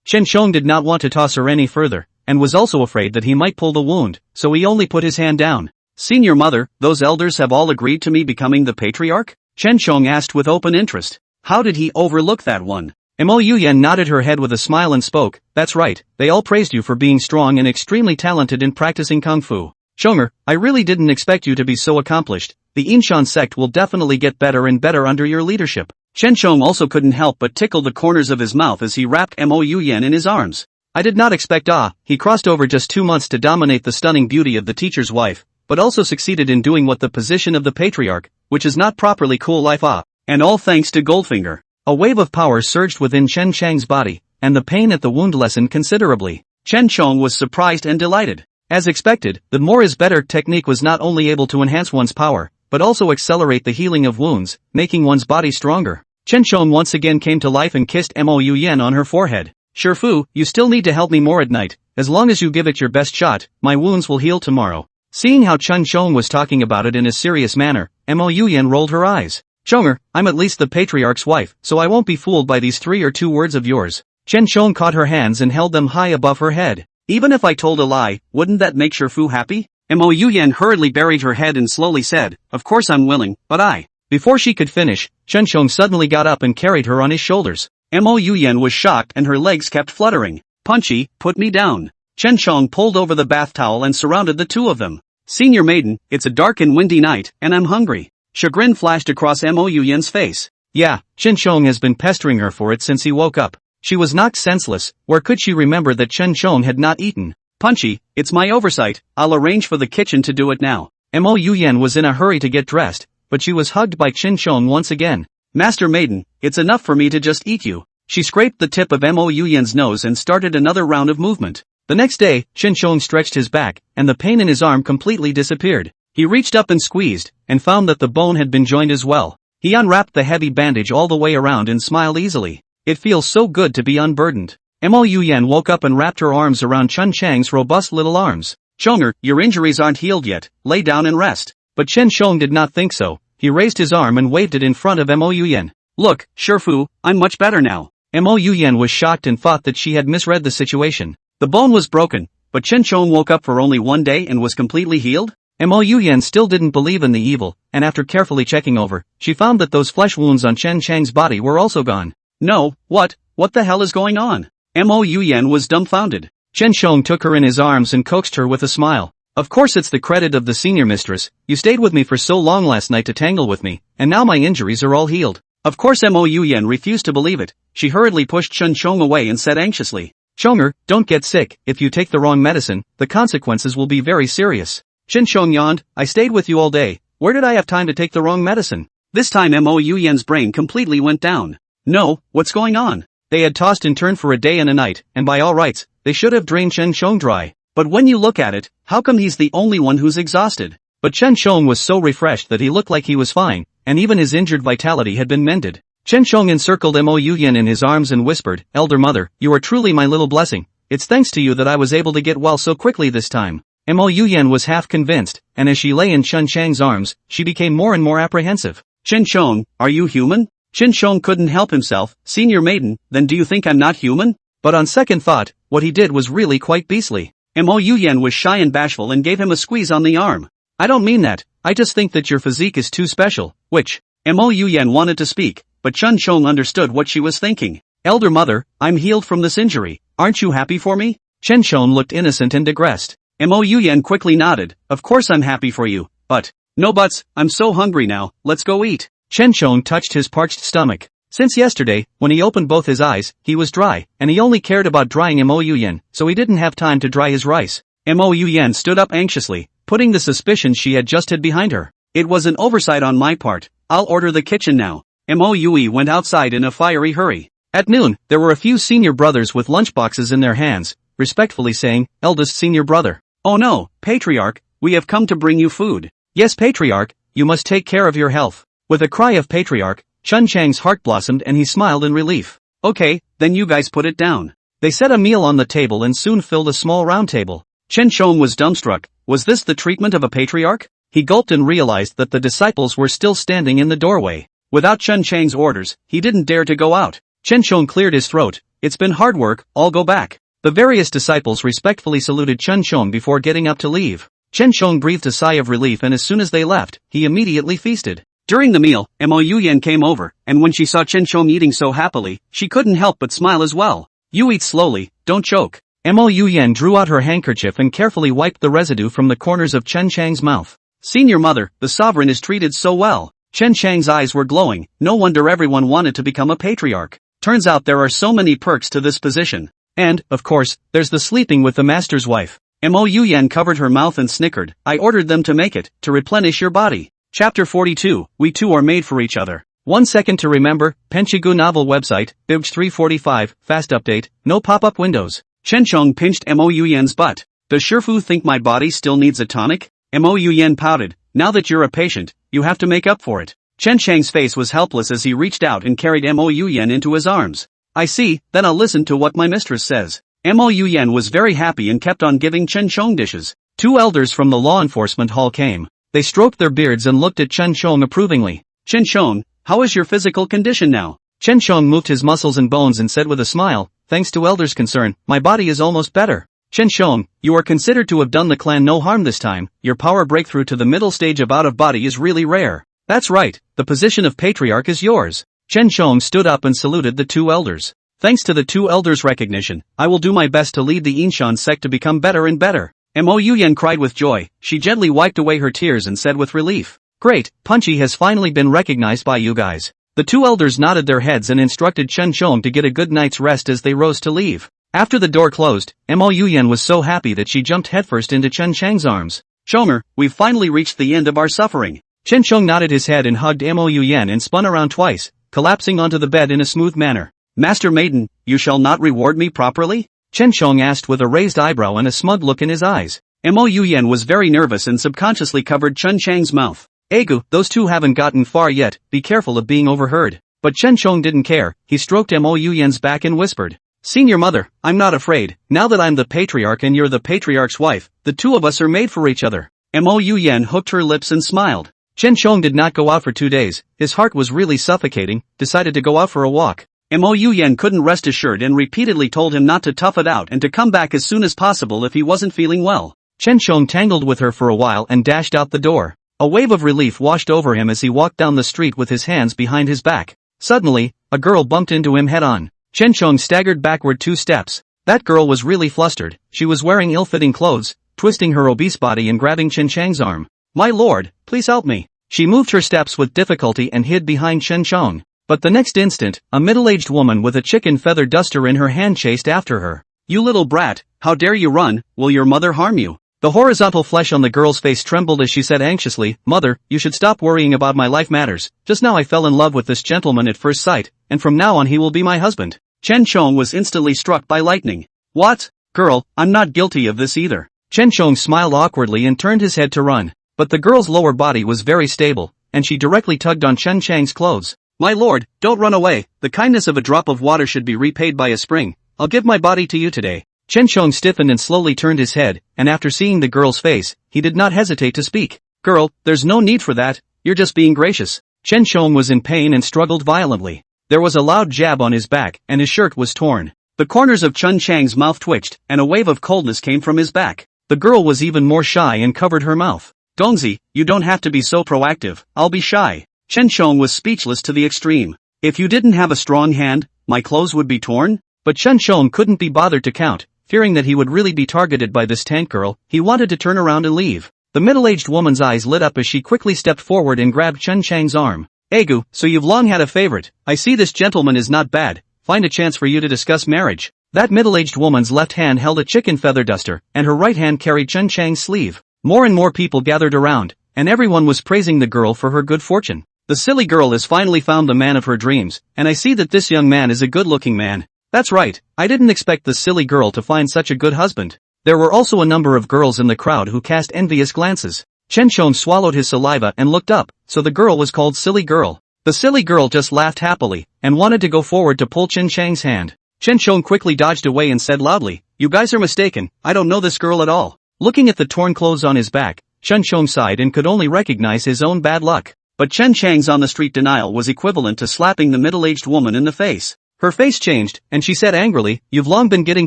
Speaker 2: Chen Chong did not want to toss her any further, and was also afraid that he might pull the wound, so he only put his hand down. Senior mother, those elders have all agreed to me becoming the patriarch? Chen Chong asked with open interest. How did he overlook that one? Mo Yuyan nodded her head with a smile and spoke, that's right, they all praised you for being strong and extremely talented in practicing kung fu. Chonger, I really didn't expect you to be so accomplished. The Inshan sect will definitely get better and better under your leadership. Chen Chong also couldn't help but tickle the corners of his mouth as he wrapped Mo Yuyan in his arms. I did not expect he crossed over just 2 months to dominate the stunning beauty of the teacher's wife, but also succeeded in doing what the position of the patriarch, which is not properly cool life and all thanks to Goldfinger. A wave of power surged within Chen Chang's body, and the pain at the wound lessened considerably. Chen Chong was surprised and delighted. As expected, the more is better technique was not only able to enhance one's power, but also accelerate the healing of wounds, making one's body stronger. Chen Chong once again came to life and kissed Mo Yuyan on her forehead. Shifu, you still need to help me more at night. As long as you give it your best shot, my wounds will heal tomorrow. Seeing how Chen Chong was talking about it in a serious manner, Mo Yuyan rolled her eyes. Chonger, I'm at least the patriarch's wife, so I won't be fooled by these 3 or 2 words of yours. Chen Chong caught her hands and held them high above her head. Even if I told a lie, wouldn't that make Shifu happy? Mo Yuyan hurriedly buried her head and slowly said, of course I'm willing, but Before she could finish, Chen Chong suddenly got up and carried her on his shoulders. Mo Yuyan was shocked and her legs kept fluttering. Punchy, put me down. Chen Chong pulled over the bath towel and surrounded the two of them. Senior Maiden, it's a dark and windy night, and I'm hungry. Chagrin flashed across Mo Yuyan's face. Yeah, Chen Chong has been pestering her for it since he woke up. She was knocked senseless. Where could she remember that Chen Chong had not eaten? Punchy, it's my oversight, I'll arrange for the kitchen to do it now. Mo Yuyan was in a hurry to get dressed, but she was hugged by Chen Chong once again. Master Maiden, it's enough for me to just eat you. She scraped the tip of Mo Yuyan's nose and started another round of movement. The next day, Chen Chong stretched his back, and the pain in his arm completely disappeared. He reached up and squeezed, and found that the bone had been joined as well. He unwrapped the heavy bandage all the way around and smiled easily. It feels so good to be unburdened. Mo Yuyan woke up and wrapped her arms around Chen Chang's robust little arms. Chonger, your injuries aren't healed yet, lay down and rest. But Chen Chong did not think so. He raised his arm and waved it in front of Mo Yuyan. Look, Shifu, I'm much better now. Mo Yuyan was shocked and thought that she had misread the situation. The bone was broken, but Chen Chong woke up for only 1 day and was completely healed? Mo Yuyan still didn't believe in the evil, and after carefully checking over, she found that those flesh wounds on Chen Chang's body were also gone. No, what the hell is going on? Mo Yuyan was dumbfounded. Chen Chong took her in his arms and coaxed her with a smile. Of course it's the credit of the senior mistress, you stayed with me for so long last night to tangle with me, and now my injuries are all healed. Of course Mo Yuyan refused to believe it. She hurriedly pushed Chen Chong away and said anxiously, Chonger, don't get sick, if you take the wrong medicine, the consequences will be very serious. Chen Chong yawned, I stayed with you all day, where did I have time to take the wrong medicine? This time Mo Yuyan's brain completely went down. No, what's going on? They had tossed and turned for a day and a night, and by all rights, they should have drained Chen Chong dry. But when you look at it, how come he's the only one who's exhausted? But Chen Chong was so refreshed that he looked like he was fine, and even his injured vitality had been mended. Chen Chong encircled Mo Yuyan in his arms and whispered, Elder Mother, you are truly my little blessing. It's thanks to you that I was able to get well so quickly this time. Mo Yuyan was half convinced, and as she lay in Chen Chang's arms, she became more and more apprehensive. Chen Chong, are you human? Chen Chong couldn't help himself. Senior Maiden, then do you think I'm not human? But on second thought, what he did was really quite beastly. Mo Yuyan was shy and bashful and gave him a squeeze on the arm. I don't mean that, I just think that your physique is too special, which, Mo Yuyan wanted to speak, but Chen Chong understood what she was thinking. Elder Mother, I'm healed from this injury, aren't you happy for me? Chen Shon looked innocent and digressed. Mo Yuyan quickly nodded. Of course I'm happy for you, but... No buts, I'm so hungry now, let's go eat. Chen Shon touched his parched stomach. Since yesterday, when he opened both his eyes, he was dry, and he only cared about drying Mo Yuyan, so he didn't have time to dry his rice. Mo Yuyan stood up anxiously, putting the suspicions she had just hid behind her. It was an oversight on my part. I'll order the kitchen now. Mo Yui went outside in a fiery hurry. At noon, there were a few senior brothers with lunchboxes in their hands, respectfully saying, eldest senior brother. Oh no, patriarch, we have come to bring you food. Yes patriarch, you must take care of your health. With a cry of patriarch, Chun Chang's heart blossomed and he smiled in relief. Okay, then you guys put it down. They set a meal on the table and soon filled a small round table. Chen Shong was dumbstruck. Was this the treatment of a patriarch? He gulped and realized that the disciples were still standing in the doorway. Without Chun Chang's orders, he didn't dare to go out. Chen Shong cleared his throat. It's been hard work, I'll go back. The various disciples respectfully saluted Chun Shong before getting up to leave. Chen Shong breathed a sigh of relief and as soon as they left, he immediately feasted. During the meal, Mo Yuyan came over, and when she saw Chen Shong eating so happily, she couldn't help but smile as well. You eat slowly, don't choke. Mo Yuyan drew out her handkerchief and carefully wiped the residue from the corners of Chen Chang's mouth. Senior mother, the sovereign is treated so well. Chen Chang's eyes were glowing. No wonder everyone wanted to become a patriarch. Turns out there are so many perks to this position. And, of course, there's the sleeping with the master's wife. Mo Yuyan covered her mouth and snickered. I ordered them to make it, to replenish your body. Chapter 42, We two are made for each other. 1 second to remember, Penchigu novel website, Bibj 345, fast update, no pop-up windows. Chen Shong pinched Mo Yuyan's butt. Does Shifu think my body still needs a tonic? Mo Yuyan pouted. Now that you're a patient, you have to make up for it. Chen Chang's face was helpless as he reached out and carried Mo Yuyan into his arms. I see, then I'll listen to what my mistress says. Mo Yuyan was very happy and kept on giving Chen Shong dishes. 2 elders from the law enforcement hall came. They stroked their beards and looked at Chen Shong approvingly. Chen Shong, how is your physical condition now? Chen Shong moved his muscles and bones and said with a smile, thanks to elders' concern, my body is almost better. Chen Shong, you are considered to have done the clan no harm this time. Your power breakthrough to the middle stage of out-of-body is really rare. That's right, the position of patriarch is yours. Chen Shong stood up and saluted the 2 elders. Thanks to the 2 elders' recognition, I will do my best to lead the Inshan sect to become better and better. Mo Yuyan cried with joy. She gently wiped away her tears and said with relief, great, Punchy has finally been recognized by you guys. The 2 elders nodded their heads and instructed Chen Shong to get a good night's rest as they rose to leave. After the door closed, Mo Yuyan was so happy that she jumped headfirst into Chen Chang's arms. Shonger, we've finally reached the end of our suffering. Chen Shong nodded his head and hugged Mo Yuyan and spun around twice, collapsing onto the bed in a smooth manner. Master Maiden, you shall not reward me properly? Chen Shong asked with a raised eyebrow and a smug look in his eyes. Mo Yuyan was very nervous and subconsciously covered Chen Chang's mouth. Egu, those 2 haven't gotten far yet, be careful of being overheard. But Chen Shong didn't care, he stroked Mo Yuyan's back and whispered. Senior mother, I'm not afraid, now that I'm the patriarch and you're the patriarch's wife, the 2 of us are made for each other. Mo Yuyan hooked her lips and smiled. Chen Shong did not go out for 2 days, his heart was really suffocating, decided to go out for a walk. Mo Yuyan couldn't rest assured and repeatedly told him not to tough it out and to come back as soon as possible if he wasn't feeling well. Chen Shong tangled with her for a while and dashed out the door. A wave of relief washed over him as he walked down the street with his hands behind his back. Suddenly, a girl bumped into him head-on. Chen Shong staggered backward 2 steps. That girl was really flustered. She was wearing ill-fitting clothes, twisting her obese body and grabbing Chen Chang's arm. My lord, please help me. She moved her steps with difficulty and hid behind Chen Shong. But the next instant, a middle-aged woman with a chicken feather duster in her hand chased after her. You little brat, how dare you run, will your mother harm you? The horizontal flesh on the girl's face trembled as she said anxiously, Mother, you should stop worrying about my life matters. Just now I fell in love with this gentleman at first sight, and from now on he will be my husband. Chen Shong was instantly struck by lightning. What? Girl, I'm not guilty of this either. Chen Shong smiled awkwardly and turned his head to run. But the girl's lower body was very stable, and she directly tugged on Chen Chang's clothes. My lord, don't run away, the kindness of a drop of water should be repaid by a spring. I'll give my body to you today. Chen Shong stiffened and slowly turned his head, and after seeing the girl's face, he did not hesitate to speak. Girl, there's no need for that, you're just being gracious. Chen Shong was in pain and struggled violently. There was a loud jab on his back, and his shirt was torn. The corners of Chen Chang's mouth twitched, and a wave of coldness came from his back. The girl was even more shy and covered her mouth. Dongzi, you don't have to be so proactive, I'll be shy. Chen Shong was speechless to the extreme. If you didn't have a strong hand, my clothes would be torn? But Chen Shong couldn't be bothered to count.
Speaker 1: fearing that he would really be targeted by this tank girl, he wanted to turn around and leave. The middle-aged woman's eyes lit up as she quickly stepped forward and grabbed Chen Chang's arm. Egu, so you've long had a favorite. I see this gentleman is not bad. Find a chance for you to discuss marriage. That middle-aged woman's left hand held a chicken feather duster, and her right hand carried Chen Chang's sleeve. More and more people gathered around, and everyone was praising the girl for her good fortune. The silly girl has finally found the man of her dreams, and I see that this young man is a good-looking man. That's right, I didn't expect the silly girl to find such a good husband. There were also a number of girls in the crowd who cast envious glances. Chen Chong swallowed his saliva and looked up, so the girl was called Silly Girl. The silly girl just laughed happily, and wanted to go forward to pull Chen Chang's hand. Chen Chong quickly dodged away and said loudly, "You guys are mistaken, I don't know this girl at all." Looking at the torn clothes on his back, Chen Chong sighed and could only recognize his own bad luck. But Chen Chang's on-the-street denial was equivalent to slapping the middle-aged woman in the face. Her face changed, and she said angrily, "You've long been getting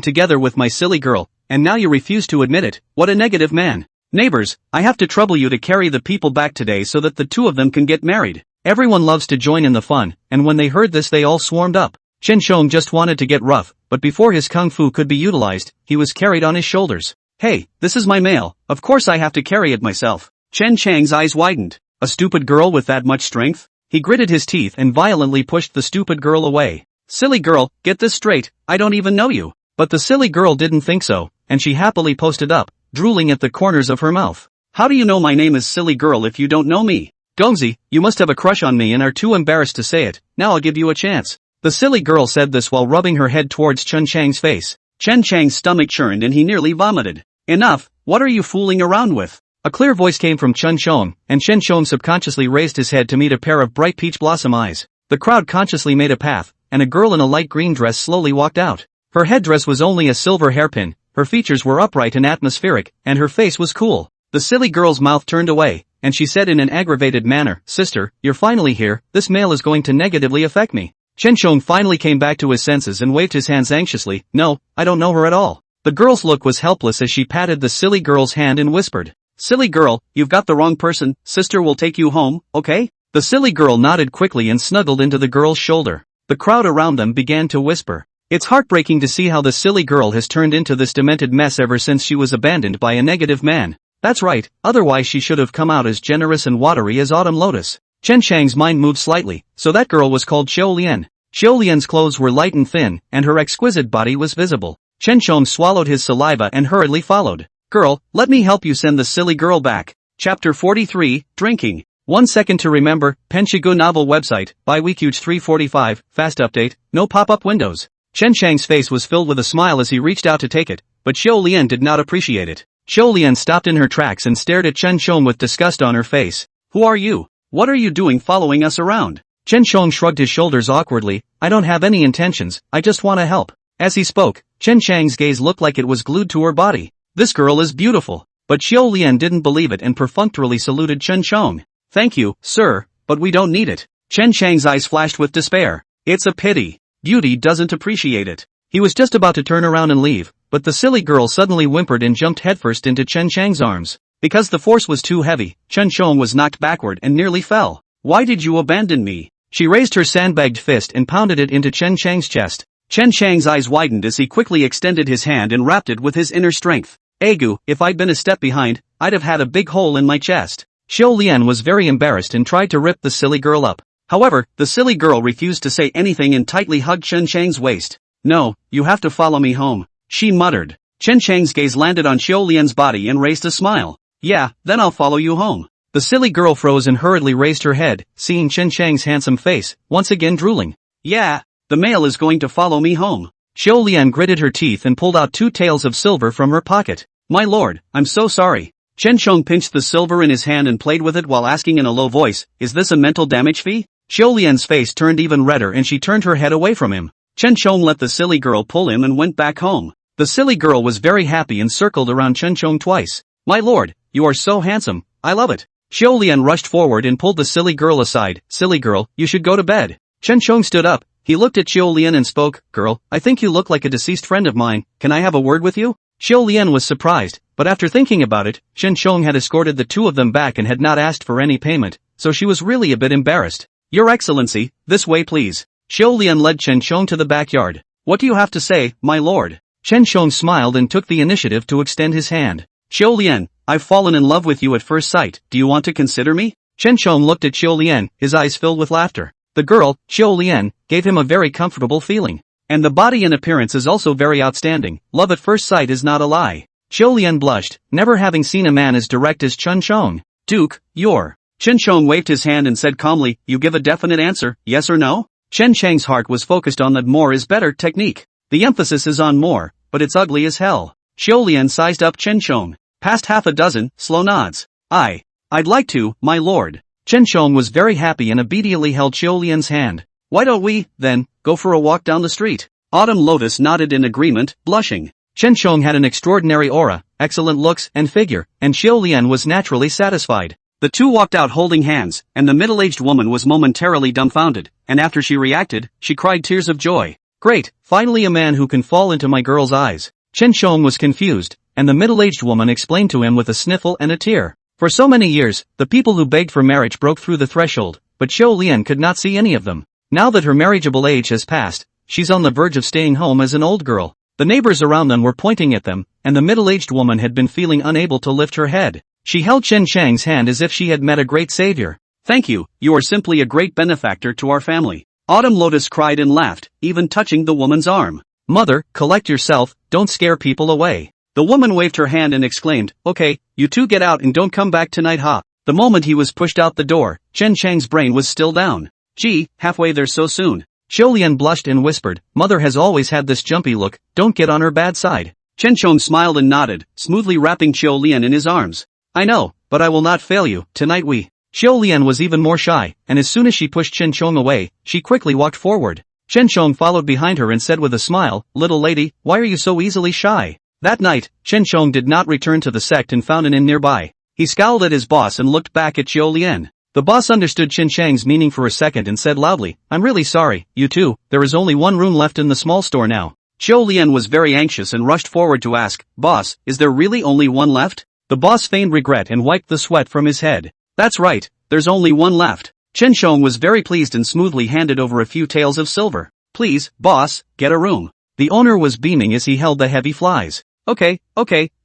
Speaker 1: together with my silly girl, and now you refuse to admit it. What a negative man. Neighbors, I have to trouble you to carry the people back today so that the two of them can get married." Everyone loves to join in the fun, and when they heard this they all swarmed up. Chen Chong just wanted to get rough, but before his kung fu could be utilized, he was carried on his shoulders. "Hey, this is my mail, of course I have to carry it myself." Chen Chang's eyes widened. A stupid girl with that much strength? He gritted his teeth and violently pushed the stupid girl away. "Silly girl, get this straight, I don't even know you." But the silly girl didn't think so, and she happily posted up, drooling at the corners of her mouth. "How do you know my name is Silly Girl if you don't know me? Gongzi, you must have a crush on me and are too embarrassed to say it. Now I'll give you a chance." The silly girl said this while rubbing her head towards Chen Chang's face. Chen Chang's stomach churned and he nearly vomited. "Enough, what are you fooling around with?" A clear voice came from Chen Chong, and Chen Chong subconsciously raised his head to meet a pair of bright peach blossom eyes. The crowd consciously made a path, and a girl in a light green dress slowly walked out. Her headdress was only a silver hairpin, her features were upright and atmospheric, and her face was cool. The silly girl's mouth turned away, and she said in an aggravated manner, "Sister, you're finally here, this mail is going to negatively affect me." Chen Chong finally came back to his senses and waved his hands anxiously. "No, I don't know her at all." The girl's look was helpless as she patted the silly girl's hand and whispered, "Silly girl, you've got the wrong person, sister will take you home, okay?" The silly girl nodded quickly and snuggled into the girl's shoulder. The crowd around them began to whisper. It's heartbreaking to see how the silly girl has turned into this demented mess ever since she was abandoned by a negative man. That's right, otherwise she should have come out as generous and watery as autumn lotus. Chen Chang's mind moved slightly, so that girl was called Xiao Lian. Xiao Lian's clothes were light and thin, and her exquisite body was visible. Chen Chong swallowed his saliva and hurriedly followed. "Girl, let me help you send the silly girl back." Chapter 43, Drinking. 1 second to remember, Penshigu novel website, by Weekuge 345, fast update, no pop-up windows. Chen Chang's face was filled with a smile as he reached out to take it, but Xiao Lian did not appreciate it. Xiao Lian stopped in her tracks and stared at Chen Chong with disgust on her face. "Who are you? What are you doing following us around?" Chen Chong shrugged his shoulders awkwardly. "I don't have any intentions, I just want to help." As he spoke, Chen Chang's gaze looked like it was glued to her body. "This girl is beautiful." But Xiao Lian didn't believe it and perfunctorily saluted Chen Chong. "Thank you, sir, but we don't need it." Chen Chang's eyes flashed with despair. "It's a pity. Beauty doesn't appreciate it." He was just about to turn around and leave, but the silly girl suddenly whimpered and jumped headfirst into Chen Chang's arms. Because the force was too heavy, Chen Chong was knocked backward and nearly fell. "Why did you abandon me?" She raised her sandbagged fist and pounded it into Chen Chang's chest. Chen Chang's eyes widened as he quickly extended his hand and wrapped it with his inner strength. "Egu, if I'd been a step behind, I'd have had a big hole in my chest." Xiao Lian was very embarrassed and tried to rip the silly girl up. However, the silly girl refused to say anything and tightly hugged Chen Chang's waist. "No, you have to follow me home," she muttered. Chen Chang's gaze landed on Xiao Lian's body and raised a smile. "Yeah, then I'll follow you home." The silly girl froze and hurriedly raised her head, seeing Chen Chang's handsome face, once again drooling. "Yeah, the male is going to follow me home." Xiao Lian gritted her teeth and pulled out 2 taels of silver from her pocket. "My lord, I'm so sorry." Chen Chong pinched the silver in his hand and played with it while asking in a low voice, "Is this a mental damage fee?" Xiao Lian's face turned even redder and she turned her head away from him. Chen Chong let the silly girl pull him and went back home. The silly girl was very happy and circled around Chen Chong twice. "My lord, you are so handsome, I love it." Xiao Lian rushed forward and pulled the silly girl aside. "Silly girl, you should go to bed." Chen Chong stood up, he looked at Xiao Lian and spoke, "Girl, I think you look like a deceased friend of mine, can I have a word with you?" Xiao Lian was surprised, but after thinking about it, Chen Chong had escorted the two of them back and had not asked for any payment, so she was really a bit embarrassed. "Your Excellency, this way please." Xiao Lian led Chen Chong to the backyard. "What do you have to say, my lord?" Chen Shong smiled and took the initiative to extend his hand.
Speaker 2: Xiao Lian, I've fallen in love with you at first sight, do you want to consider me?
Speaker 1: Chen Shong looked at Xiao Lian, his eyes filled with laughter. The girl, Xiao Lian, gave him a very comfortable feeling.
Speaker 2: And the body and appearance is also very outstanding, love at first sight is not a lie.
Speaker 1: Xiao Lian blushed, never having seen a man as direct as Chen Shong.
Speaker 2: Duke, you're. Chen Shong waved his hand and said calmly, you give a definite answer, yes or no? Chen Chang's heart was focused on that more is better technique. The emphasis is on more, but it's ugly as hell. Xiao Lian sized up Chen Shong. Past half a dozen, slow nods. I'd like to, my lord.
Speaker 1: Chen Shong was very happy and obediently held Xiao Lian's hand.
Speaker 2: Why don't we, then, go for a walk down the street? Autumn Lotus nodded in agreement, blushing.
Speaker 1: Chen Shong had an extraordinary aura, excellent looks and figure, and Xiao Lian was naturally satisfied.
Speaker 2: The two walked out holding hands, and the middle-aged woman was momentarily dumbfounded, and after she reacted, she cried tears of joy.
Speaker 1: Great, finally a man who can fall into my girl's eyes. Chen Shong was confused, and the middle-aged woman explained to him with a sniffle and a tear. For so many years, the people who begged for marriage broke through the threshold, but Xiao Lian could not see any of them. Now that her marriageable age has passed, she's on the verge of staying home as an old girl. The neighbors around them were pointing at them, and the middle-aged woman had been feeling unable to lift her head. She held Chen Chang's hand as if she had met a great savior.
Speaker 2: Thank you, you are simply a great benefactor to our family. Autumn Lotus cried and laughed, even touching the woman's arm.
Speaker 1: Mother, collect yourself, don't scare people away.
Speaker 2: The woman waved her hand and exclaimed, okay, you two get out and don't come back tonight ha. The moment he was pushed out the door, Chen Chang's brain was still down. Gee, halfway there so soon.
Speaker 1: Xiao Lian blushed and whispered, Mother has always had this jumpy look, don't get on her bad side.
Speaker 2: Chen Shong smiled and nodded, smoothly wrapping Xiao Lian in his arms.
Speaker 1: I know, but I will not fail you, tonight we. Xiao Lian was even more shy, and as soon as she pushed Chen Shong away, she quickly walked forward. Chen Shong followed behind her and said with a smile, little lady, why are you so easily shy? That night, Chen Shong did not return to the sect and found an inn nearby. He scowled at his boss and looked back at Xiao Lian. The boss understood Chen Chang's meaning for a second and said loudly, I'm really sorry, you two, there is only one room left in the small store now.
Speaker 2: Xiao Lian was very anxious and rushed forward to ask, boss, is there really only one left?
Speaker 1: The boss feigned regret and wiped the sweat from his head.
Speaker 2: That's right, there's only one left. Chen Shong was very pleased and smoothly handed over a few taels of silver. Please, boss, get a room.
Speaker 1: The owner was beaming as he held the heavy flies.
Speaker 2: Okay,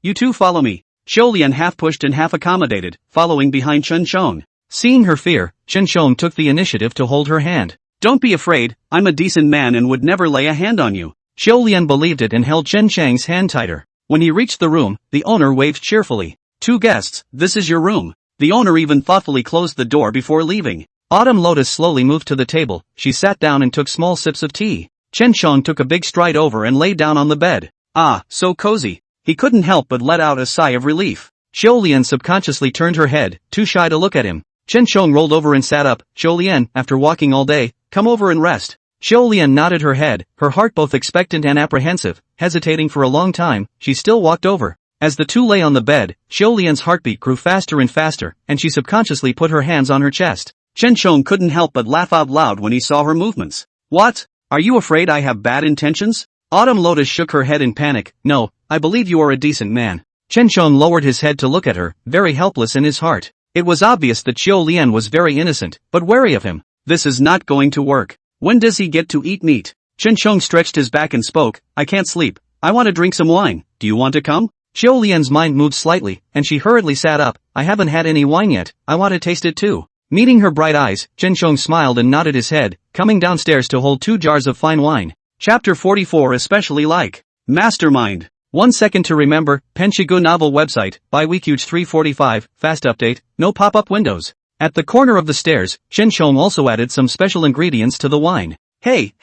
Speaker 2: you two follow me. Xiao Lian half pushed and half accommodated, following behind Chen Shong.
Speaker 1: Seeing her fear, Chen Shong took the initiative to hold her hand.
Speaker 2: Don't be afraid, I'm a decent man and would never lay a hand on you.
Speaker 1: Xiao Lian believed it and held Chen Chang's hand tighter. When he reached the room, the owner waved cheerfully.
Speaker 2: Two guests, this is your room. The owner even thoughtfully closed the door before leaving.
Speaker 1: Autumn Lotus slowly moved to the table, she sat down and took small sips of tea. Chen Shong took a big stride over and lay down on the bed.
Speaker 2: Ah, so cozy. He couldn't help but let out a sigh of relief.
Speaker 1: Xiao Lian subconsciously turned her head, too shy to look at him. Chen Shong rolled over and sat up. Xiao Lian, after walking all day, come over and rest. Xiao Lian nodded her head, her heart both expectant and apprehensive. Hesitating for a long time, she still walked over. As the two lay on the bed, Xiao Lian's heartbeat grew faster and faster, and she subconsciously put her hands on her chest.
Speaker 2: Chen Shong couldn't help but laugh out loud when he saw her movements. What? Are you afraid I have bad intentions? Autumn Lotus shook her head in panic. No, I believe you are a decent man.
Speaker 1: Chen Shong lowered his head to look at her, very helpless in his heart. It was obvious that Xiao Lian was very innocent, but wary of him.
Speaker 2: This is not going to work. When does he get to eat meat? Chen Shong stretched his back and spoke, I can't sleep. I want to drink some wine. Do you want to come?
Speaker 1: Xiao Lian's mind moved slightly, and she hurriedly sat up. I haven't had any wine yet, I want to taste it too. Meeting her bright eyes, Chen Shong smiled and nodded his head, coming downstairs to hold 2 jars of fine wine.
Speaker 2: Chapter 44 especially like Mastermind.
Speaker 1: 1 second to remember, Penshigu novel website, by Weekuge 345, fast update, no pop-up windows. At the corner of the stairs, Chen Shong also added some special ingredients to the wine.
Speaker 2: Hey,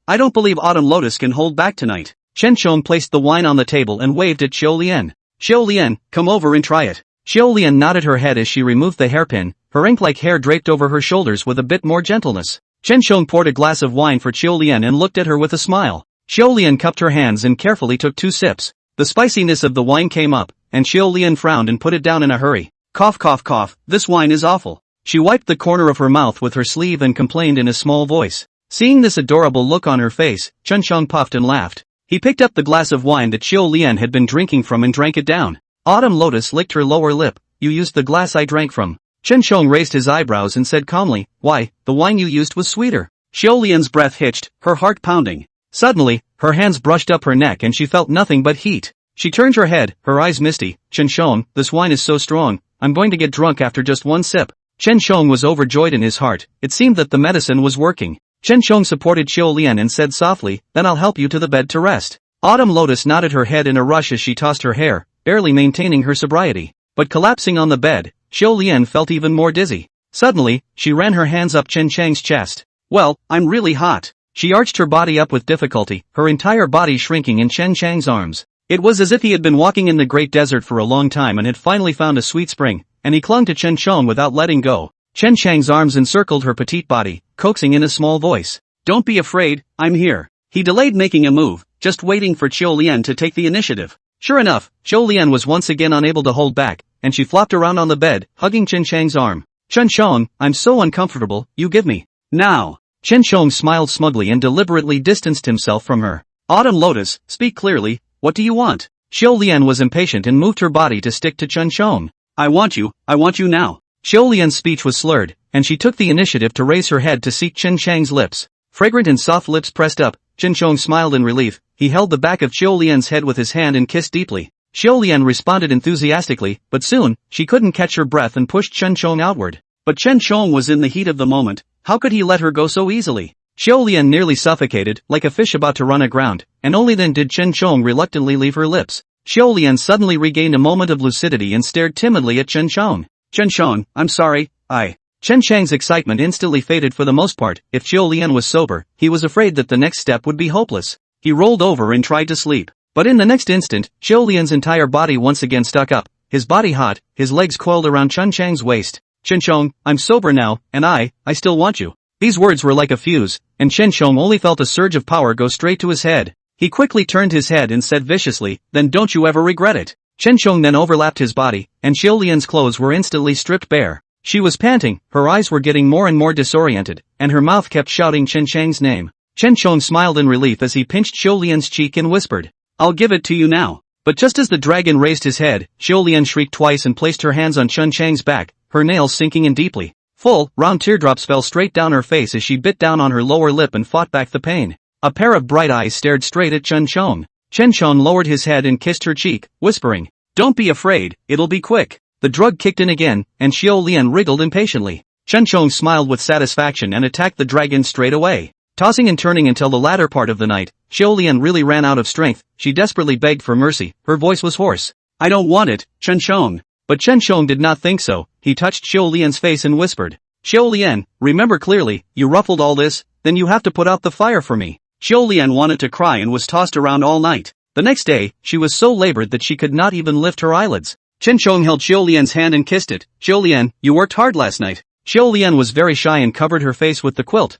Speaker 2: I don't believe Autumn Lotus can hold back tonight.
Speaker 1: Chen Shong placed the wine on the table and waved at Xiao Lian.
Speaker 2: Xiao Lian, come over and try it.
Speaker 1: Xiao Lian nodded her head as she removed the hairpin, her ink-like hair draped over her shoulders with a bit more gentleness. Chen Shong poured a glass of wine for Xiao Lian and looked at her with a smile. Xiao Lian cupped her hands and carefully took 2 sips. The spiciness of the wine came up, and Xiao Lian frowned and put it down in a hurry.
Speaker 2: Cough, this wine is awful.
Speaker 1: She wiped the corner of her mouth with her sleeve and complained in a small voice. Seeing this adorable look on her face, Chen Shong puffed and laughed. He picked up the glass of wine that Xiao Lian had been drinking from and drank it down. Autumn Lotus licked her lower lip. You used the glass I drank from. Chen Shong raised his eyebrows and said calmly, why, the wine you used was sweeter.
Speaker 2: Xiao Lian's breath hitched, her heart pounding.
Speaker 1: Suddenly, Her hands brushed up her neck and she felt nothing but heat. She turned her head, her eyes misty. Chen Shong, this wine is so strong, I'm going to get drunk after just one sip. Chen Shong was overjoyed in his heart. It seemed that the medicine was working. Chen Shong supported Xiao Lian and said softly, then I'll help you to the bed to rest. Autumn Lotus nodded her head in a rush as she tossed her hair, barely maintaining her sobriety. But collapsing on the bed, Xiao Lian felt even more dizzy. Suddenly, she ran her hands up Chen Chang's chest. Well, I'm really hot. She arched her body up with difficulty, her entire body shrinking in Chen Chang's arms. It was as if he had been walking in the great desert for a long time and had finally found a sweet spring, and he clung to Chen Shong without letting go. Chen Chang's arms encircled her petite body, coaxing in a small voice. Don't be afraid, I'm here. He delayed making a move, just waiting for Xiao Lian to take the initiative. Sure enough, Xiao Lian was once again unable to hold back, and she flopped around on the bed, hugging Chen Chang's arm. Chen Shong, I'm so uncomfortable, you give me. Now. Chen Shong smiled smugly and deliberately distanced himself from her. Autumn Lotus, speak clearly, what do you want? Xiao Lian was impatient and moved her body to stick to Chen Shong. I want you now. Xiao Lian's speech was slurred, and she took the initiative to raise her head to seek Chen Chang's lips. Fragrant and soft lips pressed up, Chen Shong smiled in relief. He held the back of Xiao Lian's head with his hand and kissed deeply. Xiao Lian responded enthusiastically, but soon, she couldn't catch her breath and pushed Chen Shong outward. But Chen Shong was in the heat of the moment. How could he let her go so easily? Xiao Lian nearly suffocated, like a fish about to run aground, and only then did Chen Shong reluctantly leave her lips. Xiao Lian suddenly regained a moment of lucidity and stared timidly at Chen Shong. Chen Shong, I'm sorry, Chen Chang's excitement instantly faded for the most part. If Xiao Lian was sober, he was afraid that the next step would be hopeless. He rolled over and tried to sleep. But in the next instant, Xiao Lian's entire body once again stuck up, his body hot, his legs coiled around Chen Chang's waist. Chen Shong, I'm sober now, and I still want you. These words were like a fuse, and Chen Shong only felt a surge of power go straight to his head. He quickly turned his head and said viciously, then don't you ever regret it. Chen Shong then overlapped his body, and Xiao Lian's clothes were instantly stripped bare. She was panting, her eyes were getting more and more disoriented, and her mouth kept shouting Chen Chang's name. Chen Shong smiled in relief as he pinched Xiao Lian's cheek and whispered, I'll give it to you now. But just as the dragon raised his head, Xiao Lian shrieked twice and placed her hands on Chen Chang's back, her nails sinking in deeply. Full, round teardrops fell straight down her face as she bit down on her lower lip and fought back the pain. A pair of bright eyes stared straight at Chen Shong. Chen Shong lowered his head and kissed her cheek, whispering, don't be afraid, it'll be quick. The drug kicked in again, and Xiao Lian wriggled impatiently. Chen Shong smiled with satisfaction and attacked the dragon straight away. Tossing and turning until the latter part of the night, Xiao Lian really ran out of strength. She desperately begged for mercy, her voice was hoarse. I don't want it, Chen Shong. But Chen Shong did not think so. He touched Xiao Lian's face and whispered, Xiao Lian, remember clearly, you ruffled all this, then you have to put out the fire for me. Xiao Lian wanted to cry and was tossed around all night. The next day, she was so labored that she could not even lift her eyelids. Chen Shong held Xiao Lian's hand and kissed it. Xiao Lian, you worked hard last night. Xiao Lian was very shy and covered her face with the quilt.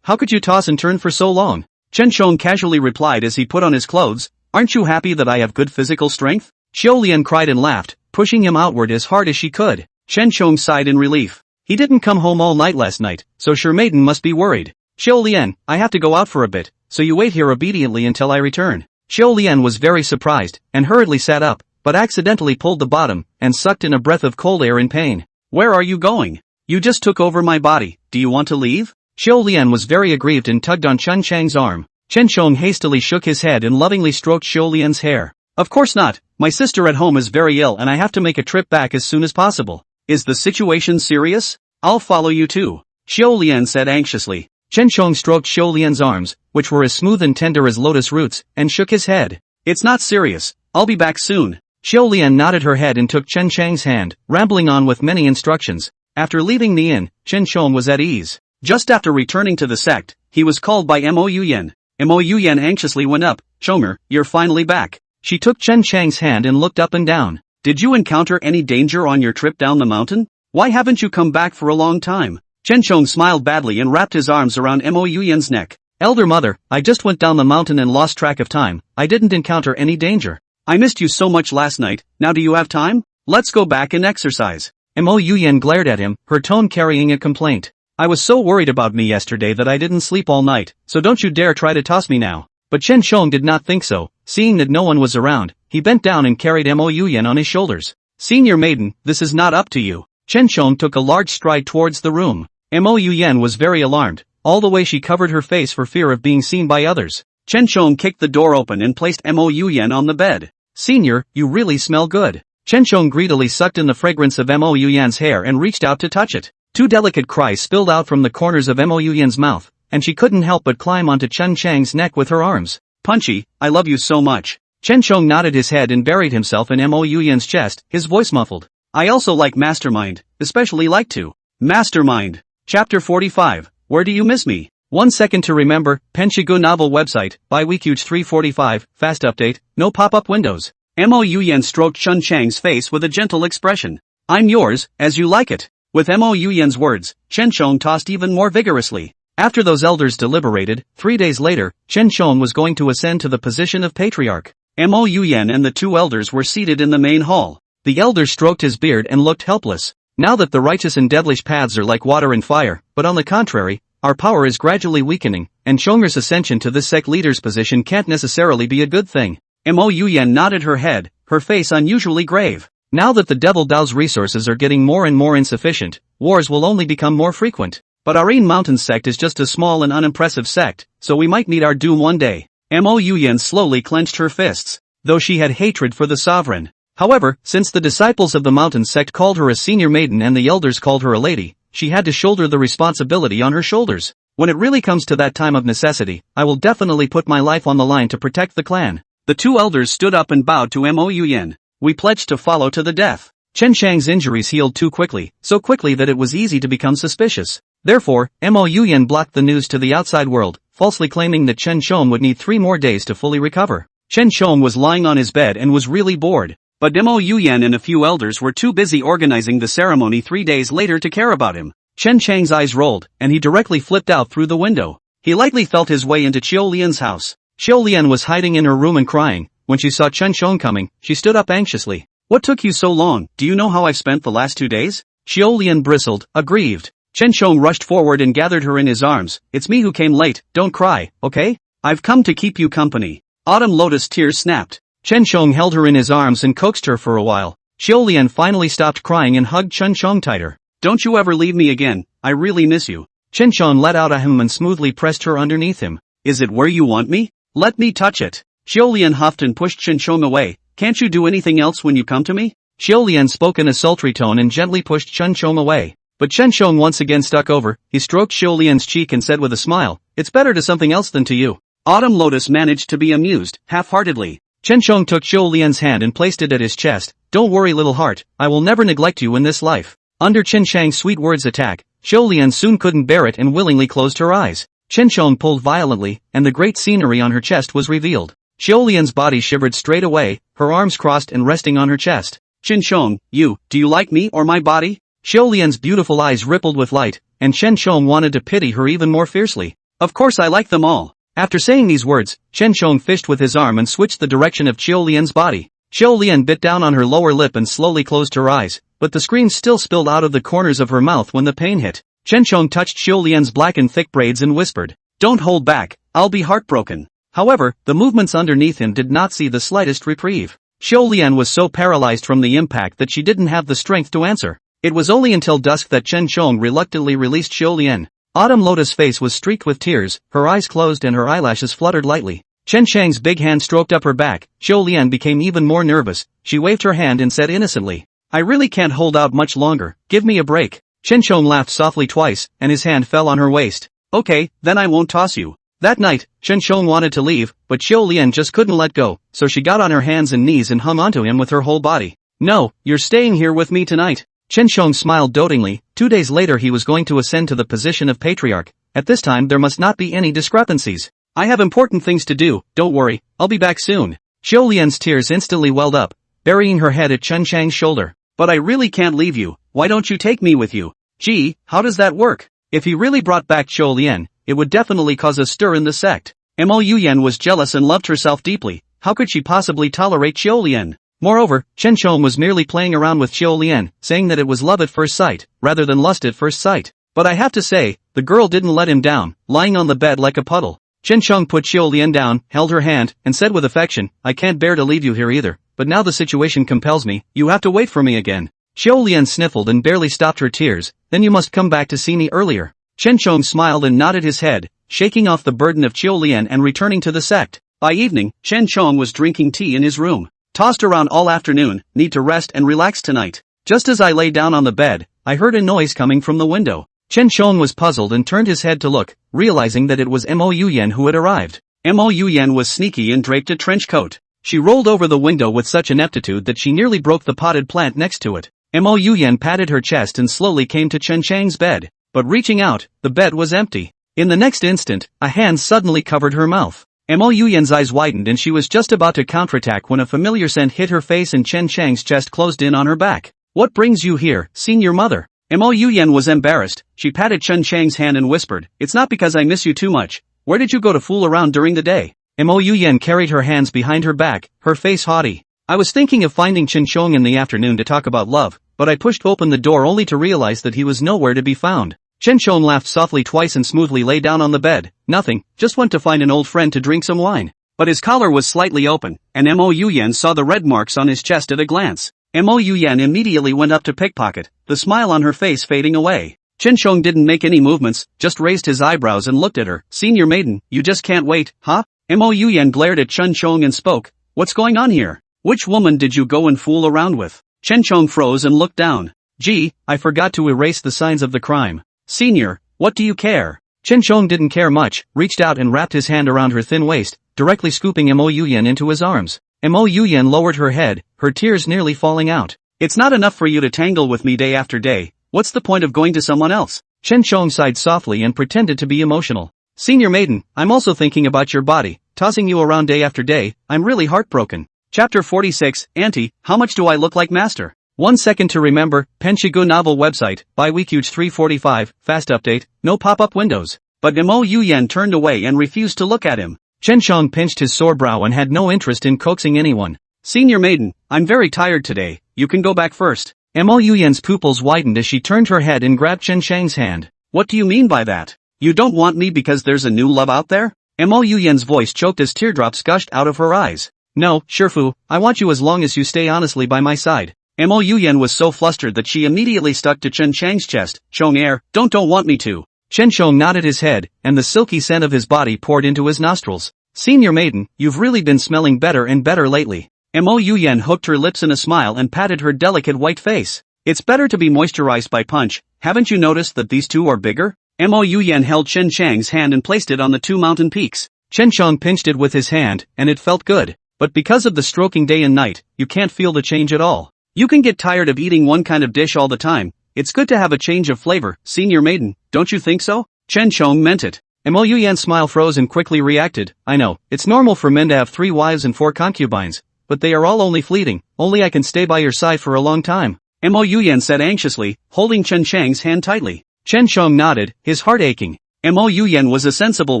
Speaker 1: How could you toss and turn for so long? Chen Shong casually replied as he put on his clothes, aren't you happy that I have good physical strength? Xiao Lian cried and laughed, pushing him outward as hard as she could. Chen Shong sighed in relief. He didn't come home all night last night, so sure maiden must be worried. Xiao Lian, I have to go out for a bit, so you wait here obediently until I return. Xiao Lian was very surprised, and hurriedly sat up, but accidentally pulled the bottom, and sucked in a breath of cold air in pain. Where are you going? You just took over my body, do you want to leave? Xiao Lian was very aggrieved and tugged on Chen Chang's arm. Chen Shong hastily shook his head and lovingly stroked Xiao Lian's hair. Of course not, my sister at home is very ill and I have to make a trip back as soon as possible. Is the situation serious? I'll follow you too, Xiao Lian said anxiously. Chen Shong stroked Xiao Lian's arms, which were as smooth and tender as lotus roots, and shook his head. It's not serious, I'll be back soon. Xiao Lian nodded her head and took Chen Chang's hand, rambling on with many instructions. After leaving the inn, Chen Shong was at ease. Just after returning to the sect, he was called by Mo Yuyan. Mo Yuyan anxiously went up, Chonger, you're finally back. She took Chen Chang's hand and looked up and down. Did you encounter any danger on your trip down the mountain? Why haven't you come back for a long time? Chen Shong smiled badly and wrapped his arms around Mo Yuyan's neck. Elder mother, I just went down the mountain and lost track of time. I didn't encounter any danger. I missed you so much last night, now do you have time? Let's go back and exercise. Mo Yuyan glared at him, her tone carrying a complaint. I was so worried about me yesterday that I didn't sleep all night, so don't you dare try to toss me now. But Chen Shong did not think so. Seeing that no one was around, he bent down and carried Mo Yuyan on his shoulders. Senior maiden, this is not up to you. Chen Shong took a large stride towards the room. Mo Yuyan was very alarmed. All the way she covered her face for fear of being seen by others.
Speaker 2: Chen Chong kicked the door open and placed Mo Yuyan on the bed.
Speaker 1: Senior, you really smell good. Chen Chong greedily sucked in the fragrance of Mo Yuyan's hair and reached out to touch it. Two delicate cries spilled out from the corners of Mo Yuyan's mouth, and she couldn't help but climb onto Chen Chang's neck with her arms.
Speaker 2: Punchy, I love you so much.
Speaker 1: Chen Chong nodded his head and buried himself in Mo Yuyan's chest, his voice muffled.
Speaker 2: I also like Mastermind, especially like to. Mastermind. Chapter 45, Where Do You Miss Me?
Speaker 1: 1 second to remember, Penshigu novel website, by Weekuge 345, fast update, no pop-up windows.
Speaker 2: Mo Yuyan stroked Chen Chang's face with a gentle expression. I'm yours, as you like it. With Mo Yuyan's words, Chen Chong tossed even more vigorously.
Speaker 1: After those elders deliberated, 3 days later, Chen Chong was going to ascend to the position of patriarch.
Speaker 2: Mo Yuyan and the two elders were seated in the main hall.
Speaker 1: The elders stroked his beard and looked helpless. Now that the righteous and devilish paths are like water and fire, but on the contrary, our power is gradually weakening, and Chonger's ascension to this sect leader's position can't necessarily be a good thing.
Speaker 2: Mo Yuyan nodded her head, her face unusually grave.
Speaker 1: Now that the Devil Dao's resources are getting more and more insufficient, wars will only become more frequent.
Speaker 2: But our Mountain sect is just a small and unimpressive sect, so we might meet our doom one day. Mo Yuyan slowly clenched her fists, though she had hatred for the sovereign.
Speaker 1: However, since the disciples of the Mountain sect called her a senior maiden and the elders called her a lady, she had to shoulder the responsibility on her shoulders. When it really comes to that time of necessity, I will definitely put my life on the line to protect the clan.
Speaker 2: The two elders stood up and bowed to Mo Yuyan. We pledge to follow to the death.
Speaker 1: Chen Chang's injuries healed too quickly, so quickly that it was easy to become suspicious. Therefore, Mo Yuyan blocked the news to the outside world, falsely claiming that Chen Chong would need 3 more days to fully recover.
Speaker 2: Chen Chong was lying on his bed and was really bored. But Mo Yuyan and a few elders were too busy organizing the ceremony 3 days later to care about him.
Speaker 1: Chen Chang's eyes rolled, and he directly flipped out through the window.
Speaker 2: He likely felt his way into Qiu Lian's house.
Speaker 1: Qiu Lian was hiding in her room and crying. When she saw Chen Chong coming, she stood up anxiously.
Speaker 2: What took you so long? Do you know how I've spent the last 2 days?
Speaker 1: Qiu Lian bristled, aggrieved.
Speaker 2: Chen Chong rushed forward and gathered her in his arms. It's me who came late, don't cry, okay? I've come to keep you company. Autumn Lotus tears snapped.
Speaker 1: Chen Chong held her in his arms and coaxed her for a while. Qiu Lian finally stopped crying and hugged Chen Chong tighter.
Speaker 2: Don't you ever leave me again, I really miss you.
Speaker 1: Chen Chong let out a hem and smoothly pressed her underneath him.
Speaker 2: Is it where you want me? Let me touch it. Qiu Lian huffed and pushed Chen Chong away. Can't you do anything else when you come to me?
Speaker 1: Qiu Lian spoke in a sultry tone and gently pushed Chen Chong away. But Chen Chong once again stuck over. He stroked Qiu Lian's cheek and said with a smile, it's better to something else than to you.
Speaker 2: Autumn Lotus managed to be amused, half-heartedly.
Speaker 1: Chen Chong took Qiu Lian's hand and placed it at his chest. Don't worry little heart, I will never neglect you in this life. Under Chen Chang's sweet words attack, Qiu Lian soon couldn't bear it and willingly closed her eyes. Chen Chong pulled violently, and the great scenery on her chest was revealed. Qiu Lian's body shivered straight away, her arms crossed and resting on her chest.
Speaker 2: Chen Chong, do you like me or my body?
Speaker 1: Qiu Lian's beautiful eyes rippled with light, and Chen Chong wanted to pity her even more fiercely.
Speaker 2: Of course I like them all.
Speaker 1: After saying these words, Chen Chong fished with his arm and switched the direction of Qiu Lian's body. Qiu Lian bit down on her lower lip and slowly closed her eyes, but the screams still spilled out of the corners of her mouth when the pain hit. Chen Chong touched Qiu Lian's black and thick braids and whispered, "Don't hold back, I'll be heartbroken." However, the movements underneath him did not see the slightest reprieve. Qiu Lian was so paralyzed from the impact that she didn't have the strength to answer. It was only until dusk that Chen Chong reluctantly released Qiu Lian. Autumn Lotus' face was streaked with tears, her eyes closed and her eyelashes fluttered lightly. Chen Chang's big hand stroked up her back. Qiu Lian became even more nervous. She waved her hand and said innocently, "I really can't hold out much longer, give me a break." Chen Chong laughed softly twice, and his hand fell on her waist. "Okay, then I won't toss you." That night, Chen Chong wanted to leave, but Qiu Lian just couldn't let go, so she got on her hands and knees and hung onto him with her whole body. "No, you're staying here with me tonight." Chen Chong smiled dotingly. 2 days later he was going to ascend to the position of patriarch. At this time there must not be any discrepancies. "I have important things to do, don't worry, I'll be back soon." Qiu Lian's tears instantly welled up, burying her head at Chen Chang's shoulder. "But I really can't leave you, why don't you take me with you?" "Gee, how does that work?" If he really brought back Qiu Lian, it would definitely cause a stir in the sect. Mo Yuyan was jealous and loved herself deeply. How could she possibly tolerate Qiu Lian? Moreover, Chen Chong was merely playing around with Qiu Lian, saying that it was love at first sight, rather than lust at first sight. But I have to say, the girl didn't let him down, lying on the bed like a puddle. Chen Chong put Qiu Lian down, held her hand, and said with affection, "I can't bear to leave you here either, but now the situation compels me, you have to wait for me again." Qiu Lian sniffled and barely stopped her tears. "Then you must come back to see me earlier." Chen Chong smiled and nodded his head.
Speaker 2: shaking off the burden of Lian and returning to the sect. By evening, Chen Chong was drinking tea in his room. Tossed around all afternoon, need to rest and relax tonight. Just as I lay down on the bed, I heard a noise coming from the window. Chen Chong was puzzled and turned his head to look, realizing that it was Mo Yuyan who had arrived. Mo Yuyan was sneaky and draped a trench coat. She rolled over the window with such ineptitude that she nearly broke the potted plant next to it. Mo Yuyan patted her chest and slowly came to Chen Chang's bed. But reaching out, the bed was empty. In the next instant, a hand suddenly covered her mouth. Mo Yuyan's eyes widened and she was just about to counterattack when a familiar scent hit her face and Chen Chang's chest closed in on her back. What brings you here, senior mother? Mo Yuyan was embarrassed. She patted Chen Chang's hand and whispered, "It's not because I miss you too much. Where did you go to fool around during the day?" Mo Yuyan carried her hands behind her back, her face haughty. "I was thinking of finding Chen Chong in the afternoon to talk about love, but I pushed open the door only to realize that he was nowhere to be found." Chen Chong laughed softly twice and smoothly lay down on the bed. "Nothing, just went to find an old friend to drink some wine." But his collar was slightly open, and Mo Yuyan saw the red marks on his chest at a glance. Mo Yuyan immediately went up to pickpocket, the smile on her face fading away. Chen Chong didn't make any movements, just raised his eyebrows and looked at her. "Senior maiden, you just can't wait, huh?" Mo Yuyan glared at Chen Chong and spoke, "What's going on here? Which woman did you go and fool around with?" Chen Chong froze and looked down. "Gee, I forgot to erase the signs of the crime. Senior, what do you care?" Chen Chong didn't care much, reached out and wrapped his hand around her thin waist, directly scooping Mo Yuyan into his arms. Mo Yuyan lowered her head, her tears nearly falling out. "It's not enough for you to tangle with me day after day. What's the point of going to someone else?" Chen Chong sighed softly and pretended to be emotional. "Senior maiden, I'm also thinking about your body, tossing you around day after day. I'm really heartbroken." Chapter 46, Auntie, how much do I look like master? 1 second to remember, Penshigu novel website, by Weekuge 345, fast update, no pop-up windows. But Mo Yuyan turned away and refused to look at him. Chen Chong pinched his sore brow and had no interest in coaxing anyone. "Senior maiden, I'm very tired today, you can go back first." Mo Yuyan's pupils widened as she turned her head and grabbed Chen Chang's hand. "What do you mean by that? You don't want me because there's a new love out there?" Mo Yuyan's voice choked as teardrops gushed out of her eyes. "No, Shifu, I want you as long as you stay honestly by my side." Mo Yuyan was so flustered that she immediately stuck to Chen Chang's chest. "Chong air, don't want me to." Chen Chong nodded his head, and the silky scent of his body poured into his nostrils. "Senior maiden, you've really been smelling better and better lately." Mo Yuyan hooked her lips in a smile and patted her delicate white face. "It's better to be moisturized by punch, haven't you noticed that these two are bigger?" Mo Yuyan held Chen Chang's hand and placed it on the two mountain peaks. Chen Chong pinched it with his hand, and it felt good. But because of the stroking day and night, you can't feel the change at all. You can get tired of eating one kind of dish all the time. It's good to have a change of flavor, senior maiden, don't you think so? Chen Chong meant it. Mo Yuyan's smile froze and quickly reacted. "I know, it's normal for men to have 3 wives and 4 concubines, but they are all only fleeting, only I can stay by your side for a long time," Mo Yuyan said anxiously, holding Chen Chang's hand tightly. Chen Chong nodded, his heart aching. Mo Yuyan was a sensible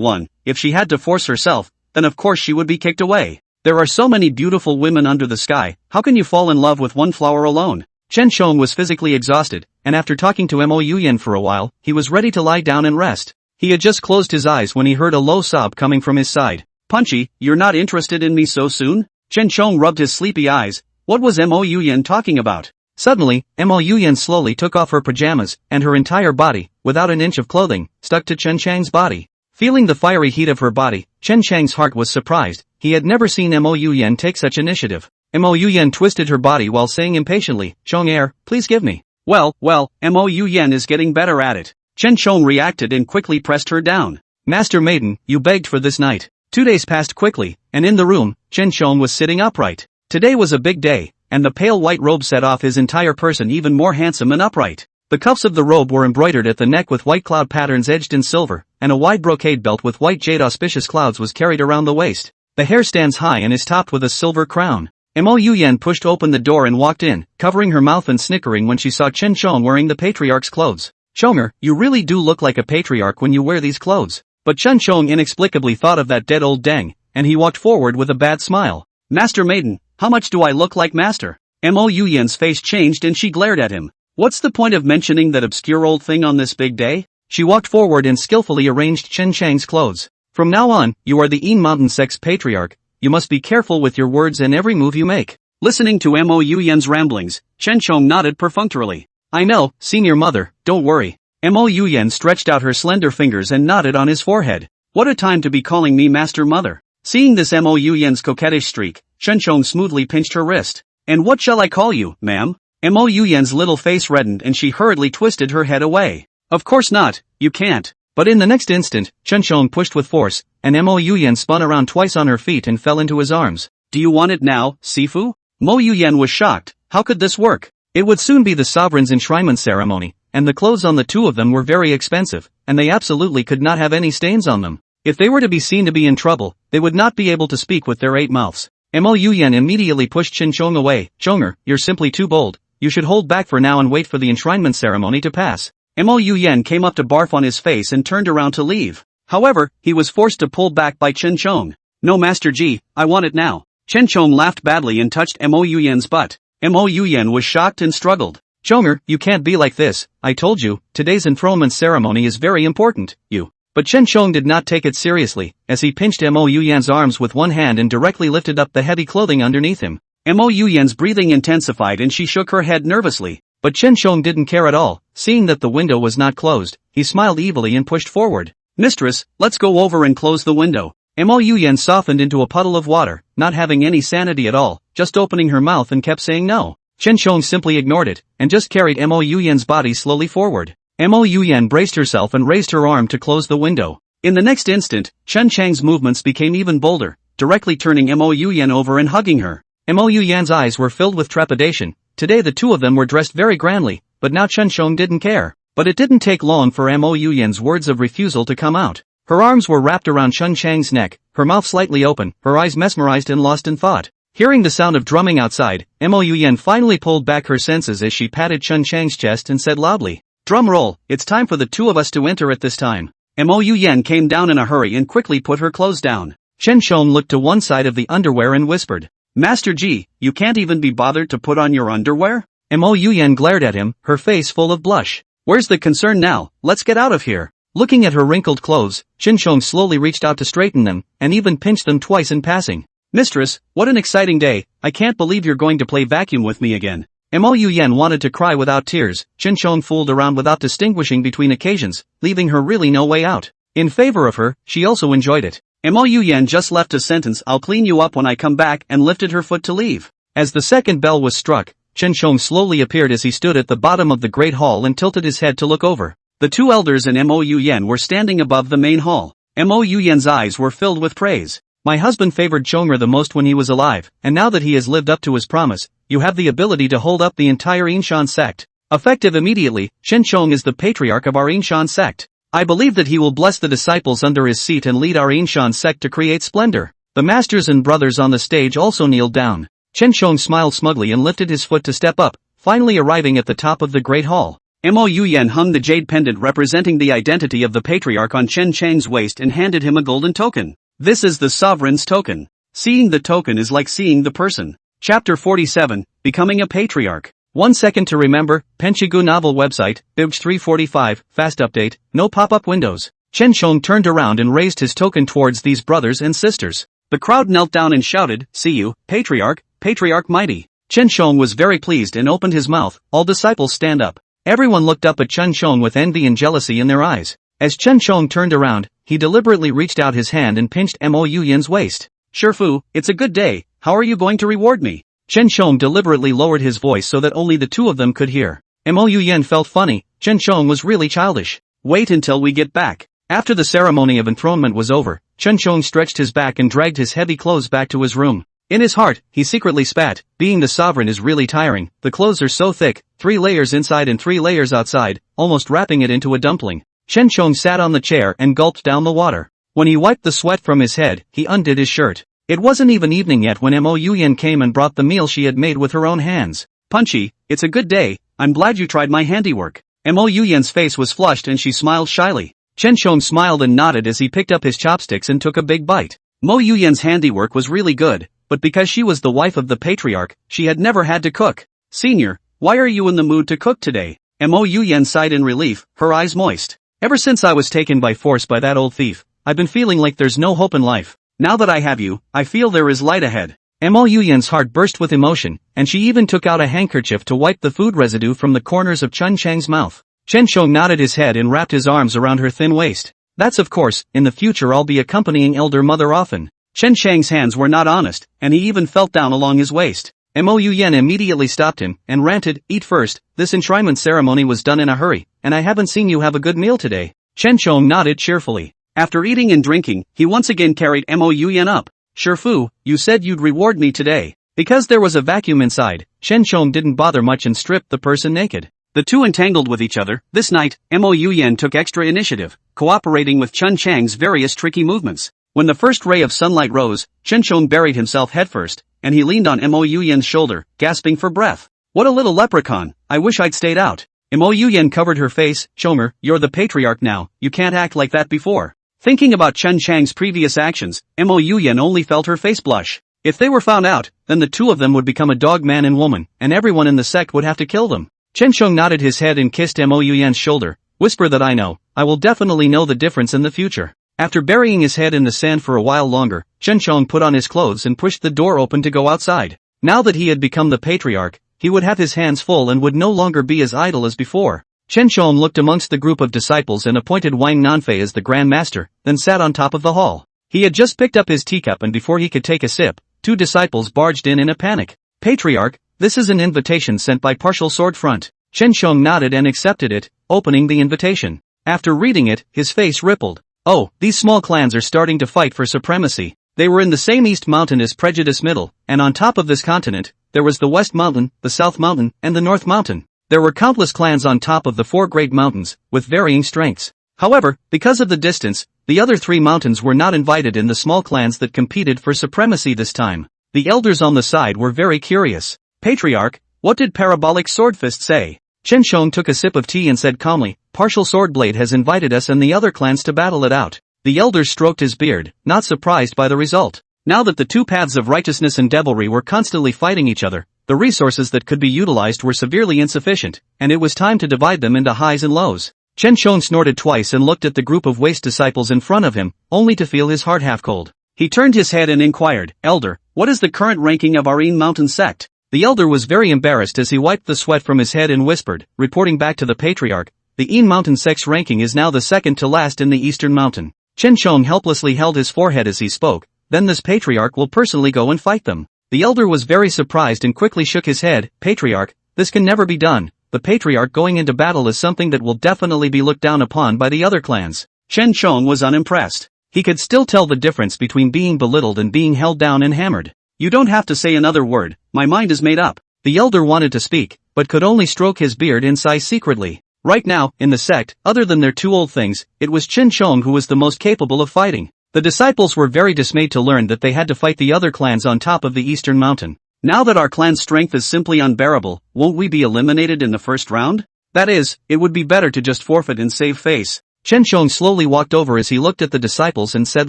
Speaker 2: one. If she had to force herself, then of course she would be kicked away. There are so many beautiful women under the sky, how can you fall in love with one flower alone? Chen Chong was physically exhausted, and after talking to Mo Yuyan for a while, he was ready to lie down and rest. He had just closed his eyes when he heard a low sob coming from his side. "Punchy, you're not interested in me so soon?" Chen Chong rubbed his sleepy eyes. What was Mo Yuyan talking about? Suddenly, Mo Yuyan slowly took off her pajamas, and her entire body, without an inch of clothing, stuck to Chen Chang's body. Feeling the fiery heat of her body, Chen Chang's heart was surprised. He had never seen Mo Yuyan take such initiative. Mo Yuyan twisted her body while saying impatiently, "Chong air, please give me." Well, Mo Yuyan is getting better at it. Chen Chong reacted and quickly pressed her down. "Master maiden, you begged for this night." 2 days passed quickly, and in the room, Chen Chong was sitting upright. Today was a big day, and the pale white robe set off his entire person even more handsome and upright. The cuffs of the robe were embroidered at the neck with white cloud patterns edged in silver, and a wide brocade belt with white jade auspicious clouds was carried around the waist. The hair stands high and is topped with a silver crown. Mo Yuyan pushed open the door and walked in, covering her mouth and snickering when she saw Chen Chong wearing the patriarch's clothes. "Chonger, you really do look like a patriarch when you wear these clothes." But Chen Chong inexplicably thought of that dead old deng, and he walked forward with a bad smile. "Master maiden, how much do I look like master?" Mo Yuyan's face changed and she glared at him. "What's the point of mentioning that obscure old thing on this big day?" She walked forward and skillfully arranged Chen Chang's clothes. "From now on, you are the Yin Mountain Sect's patriarch. You must be careful with your words and every move you make." Listening to Mo Yuyan's ramblings, Chen Chong nodded perfunctorily. "I know, senior mother, don't worry." Mo Yuyan stretched out her slender fingers and nodded on his forehead. What a time to be calling me Master Mother. Seeing this Mo Yuyen's coquettish streak, Chen Chong smoothly pinched her wrist. And what shall I call you, ma'am? Mo Yuyen's little face reddened and she hurriedly twisted her head away. Of course not, you can't. But in the next instant, Chen Chong pushed with force, and Mo Yuyen spun around twice on her feet and fell into his arms. Do you want it now, Sifu? Mo Yuyen was shocked. How could this work? It would soon be the sovereign's enshrinement ceremony, and the clothes on the two of them were very expensive, and they absolutely could not have any stains on them. If they were to be seen to be in trouble, they would not be able to speak with their 8 mouths. Mo Yuyen immediately pushed Chen Chong away. Chonger, you're simply too bold. You should hold back for now and wait for the enshrinement ceremony to pass. Mo Yuyen came up to barf on his face and turned around to leave. However, he was forced to pull back by Chen Chong. No, Master Ji, I want it now. Chen Chong laughed badly and touched Mo Yuyen's butt. Mo Yuyen was shocked and struggled. Chonger, you can't be like this. I told you, today's enthronement ceremony is very important, you. But Chen Chong did not take it seriously, as he pinched Mo Yuyen's arms with one hand and directly lifted up the heavy clothing underneath him. Mo Yuyen's breathing intensified and she shook her head nervously. But Chen Chong didn't care at all. Seeing that the window was not closed, he smiled evilly and pushed forward. Mistress, let's go over and close the window. Mo Yuyen softened into a puddle of water, not having any sanity at all, just opening her mouth and kept saying no. Chen Chong simply ignored it, and just carried Mo Yuyen's body slowly forward. Mo Yuyen braced herself and raised her arm to close the window. In the next instant, Chen Chang's movements became even bolder, directly turning Mo Yuyen over and hugging her. Mo Yuyen's eyes were filled with trepidation. Today the two of them were dressed very grandly, but now Chen Chong didn't care. But it didn't take long for Mo Yuyen's words of refusal to come out. Her arms were wrapped around Chen Chang's neck, her mouth slightly open, her eyes mesmerized and lost in thought. Hearing the sound of drumming outside, Mo Yuyen finally pulled back her senses as she patted Chen Chang's chest and said loudly, "Drum roll, it's time for the two of us to enter at this time." Mo Yuyen came down in a hurry and quickly put her clothes down. Chen Chong looked to one side of the underwear and whispered, "Master Ji, you can't even be bothered to put on your underwear?" Mo Yuyen glared at him, her face full of blush. "Where's the concern now? Let's get out of here." Looking at her wrinkled clothes, Chen Chong slowly reached out to straighten them, and even pinched them twice in passing. "Mistress, what an exciting day, I can't believe you're going to play vacuum with me again." Mo Yuyen wanted to cry without tears. Chen Chong fooled around without distinguishing between occasions, leaving her really no way out. In favor of her, she also enjoyed it. Mo Yuyen just left a sentence, "I'll clean you up when I come back," and lifted her foot to leave. As the second bell was struck, Chen Chong slowly appeared as he stood at the bottom of the great hall and tilted his head to look over. The two elders and Mo Yuyen were standing above the main hall. Mo Yuyen's eyes were filled with praise. "My husband favored Chonger the most when he was alive, and now that he has lived up to his promise, you have the ability to hold up the entire Yinshan sect. Effective immediately, Chen Chong is the patriarch of our Yinshan sect. I believe that he will bless the disciples under his seat and lead our Yinshan sect to create splendor." The masters and brothers on the stage also kneeled down. Chen Chong smiled smugly and lifted his foot to step up, finally arriving at the top of the great hall. Mo Yuyen hung the jade pendant representing the identity of the patriarch on Chen Chang's waist and handed him a golden token. "This is the sovereign's token. Seeing the token is like seeing the person." Chapter 47, Becoming a Patriarch. 1 second to remember, Penchigu novel website, Bibj 345, fast update, no pop-up windows. Chen Chong turned around and raised his token towards these brothers and sisters. The crowd knelt down and shouted, "See you, Patriarch, Patriarch mighty." Chen Chong was very pleased and opened his mouth. All disciples stand up. Everyone looked up at Chen Chong with envy and jealousy in their eyes. As Chen Chong turned around, he deliberately reached out his hand and pinched Mo Yuyen's waist. "Shifu, it's a good day, how are you going to reward me?" Chen Chong deliberately lowered his voice so that only the two of them could hear. Mo Yuyen felt funny. Chen Chong was really childish. "Wait until we get back." After the ceremony of enthronement was over, Chen Chong stretched his back and dragged his heavy clothes back to his room. In his heart, he secretly spat. Being the sovereign is really tiring. The clothes are so thick, 3 layers inside and 3 layers outside, almost wrapping it into a dumpling. Chen Chong sat on the chair and gulped down the water. When he wiped the sweat from his head, he undid his shirt. It wasn't even evening yet when Mo Yuyen came and brought the meal she had made with her own hands. "Punchy, it's a good day, I'm glad you tried my handiwork." Mo Yuyen's face was flushed and she smiled shyly. Chen Chong smiled and nodded as he picked up his chopsticks and took a big bite. Mo Yuyen's handiwork was really good, but because she was the wife of the patriarch, she had never had to cook. "Senior, why are you in the mood to cook today?" Mo Yuyen sighed in relief, her eyes moist. "Ever since I was taken by force by that old thief, I've been feeling like there's no hope in life. Now that I have you, I feel there is light ahead." Mo Yuyen's heart burst with emotion, and she even took out a handkerchief to wipe the food residue from the corners of Chen Chang's mouth. Chen Chong nodded his head and wrapped his arms around her thin waist. That's of course, in the future I'll be accompanying elder mother often. Chen Chang's hands were not honest, and he even felt down along his waist. Mo Yen immediately stopped him, and ranted, "Eat first, this enshrinement ceremony was done in a hurry, and I haven't seen you have a good meal today." Chen Chong nodded cheerfully. After eating and drinking, he once again carried Mo Yen up. "Shifu, you said you'd reward me today." Because there was a vacuum inside, Chen Chong didn't bother much and stripped the person naked. The two entangled with each other. This night, Mo Yen took extra initiative, cooperating with Chen Chang's various tricky movements. When the first ray of sunlight rose, Chen Chong buried himself headfirst, and he leaned on Mo Yen's shoulder, gasping for breath. "What a little leprechaun, I wish I'd stayed out." Mo Yen covered her face. "Chomer, you're the patriarch now, you can't act like that before." Thinking about Chen Chang's previous actions, Mo Yen only felt her face blush. If they were found out, then the two of them would become a dog man and woman, and everyone in the sect would have to kill them. Chen Chong nodded his head and kissed Mo Yen's shoulder. "Whisper that I know, I will definitely know the difference in the future." After burying his head in the sand for a while longer, Chen Chong put on his clothes and pushed the door open to go outside. Now that he had become the patriarch, he would have his hands full and would no longer be as idle as before. Chen Chong looked amongst the group of disciples and appointed Wang Nanfei as the Grand Master, then sat on top of the hall. He had just picked up his teacup and before he could take a sip, two disciples barged in a panic. "Patriarch, this is an invitation sent by Partial Sword Front." Chen Chong nodded and accepted it, opening the invitation. After reading it, his face rippled. "Oh, these small clans are starting to fight for supremacy." They were in the same East Mountain as Prejudice Middle, and on top of this continent, there was the West Mountain, the South Mountain, and the North Mountain. There were countless clans on top of the four great mountains, with varying strengths. However, because of the distance, the other three mountains were not invited in the small clans that competed for supremacy this time. The elders on the side were very curious. "Patriarch, what did Parabolic Swordfist say?" Chen Chong took a sip of tea and said calmly, "Partial Swordblade has invited us and the other clans to battle it out." The elder stroked his beard, not surprised by the result. Now that the two paths of righteousness and devilry were constantly fighting each other, the resources that could be utilized were severely insufficient, and it was time to divide them into highs and lows. Chen Chong snorted twice and looked at the group of waste disciples in front of him, only to feel his heart half cold. He turned his head and inquired, "Elder, what is the current ranking of our Mountain sect?" The elder was very embarrassed as he wiped the sweat from his head and whispered, reporting back to the patriarch, "The Mountain sect's ranking is now the second to last in the Eastern Mountain." Chen Chong helplessly held his forehead as he spoke. "Then this patriarch will personally go and fight them." The elder was very surprised and quickly shook his head. "Patriarch, this can never be done. The patriarch going into battle is something that will definitely be looked down upon by the other clans." Chen Chong was unimpressed. He could still tell the difference between being belittled and being held down and hammered. "You don't have to say another word, my mind is made up." The elder wanted to speak, but could only stroke his beard and sigh secretly. Right now, in the sect, other than their two old things, it was Chen Chong who was the most capable of fighting. The disciples were very dismayed to learn that they had to fight the other clans on top of the Eastern Mountain. "Now that our clan's strength is simply unbearable, won't we be eliminated in the first round? That is, it would be better to just forfeit and save face." Chen Chong slowly walked over as he looked at the disciples and said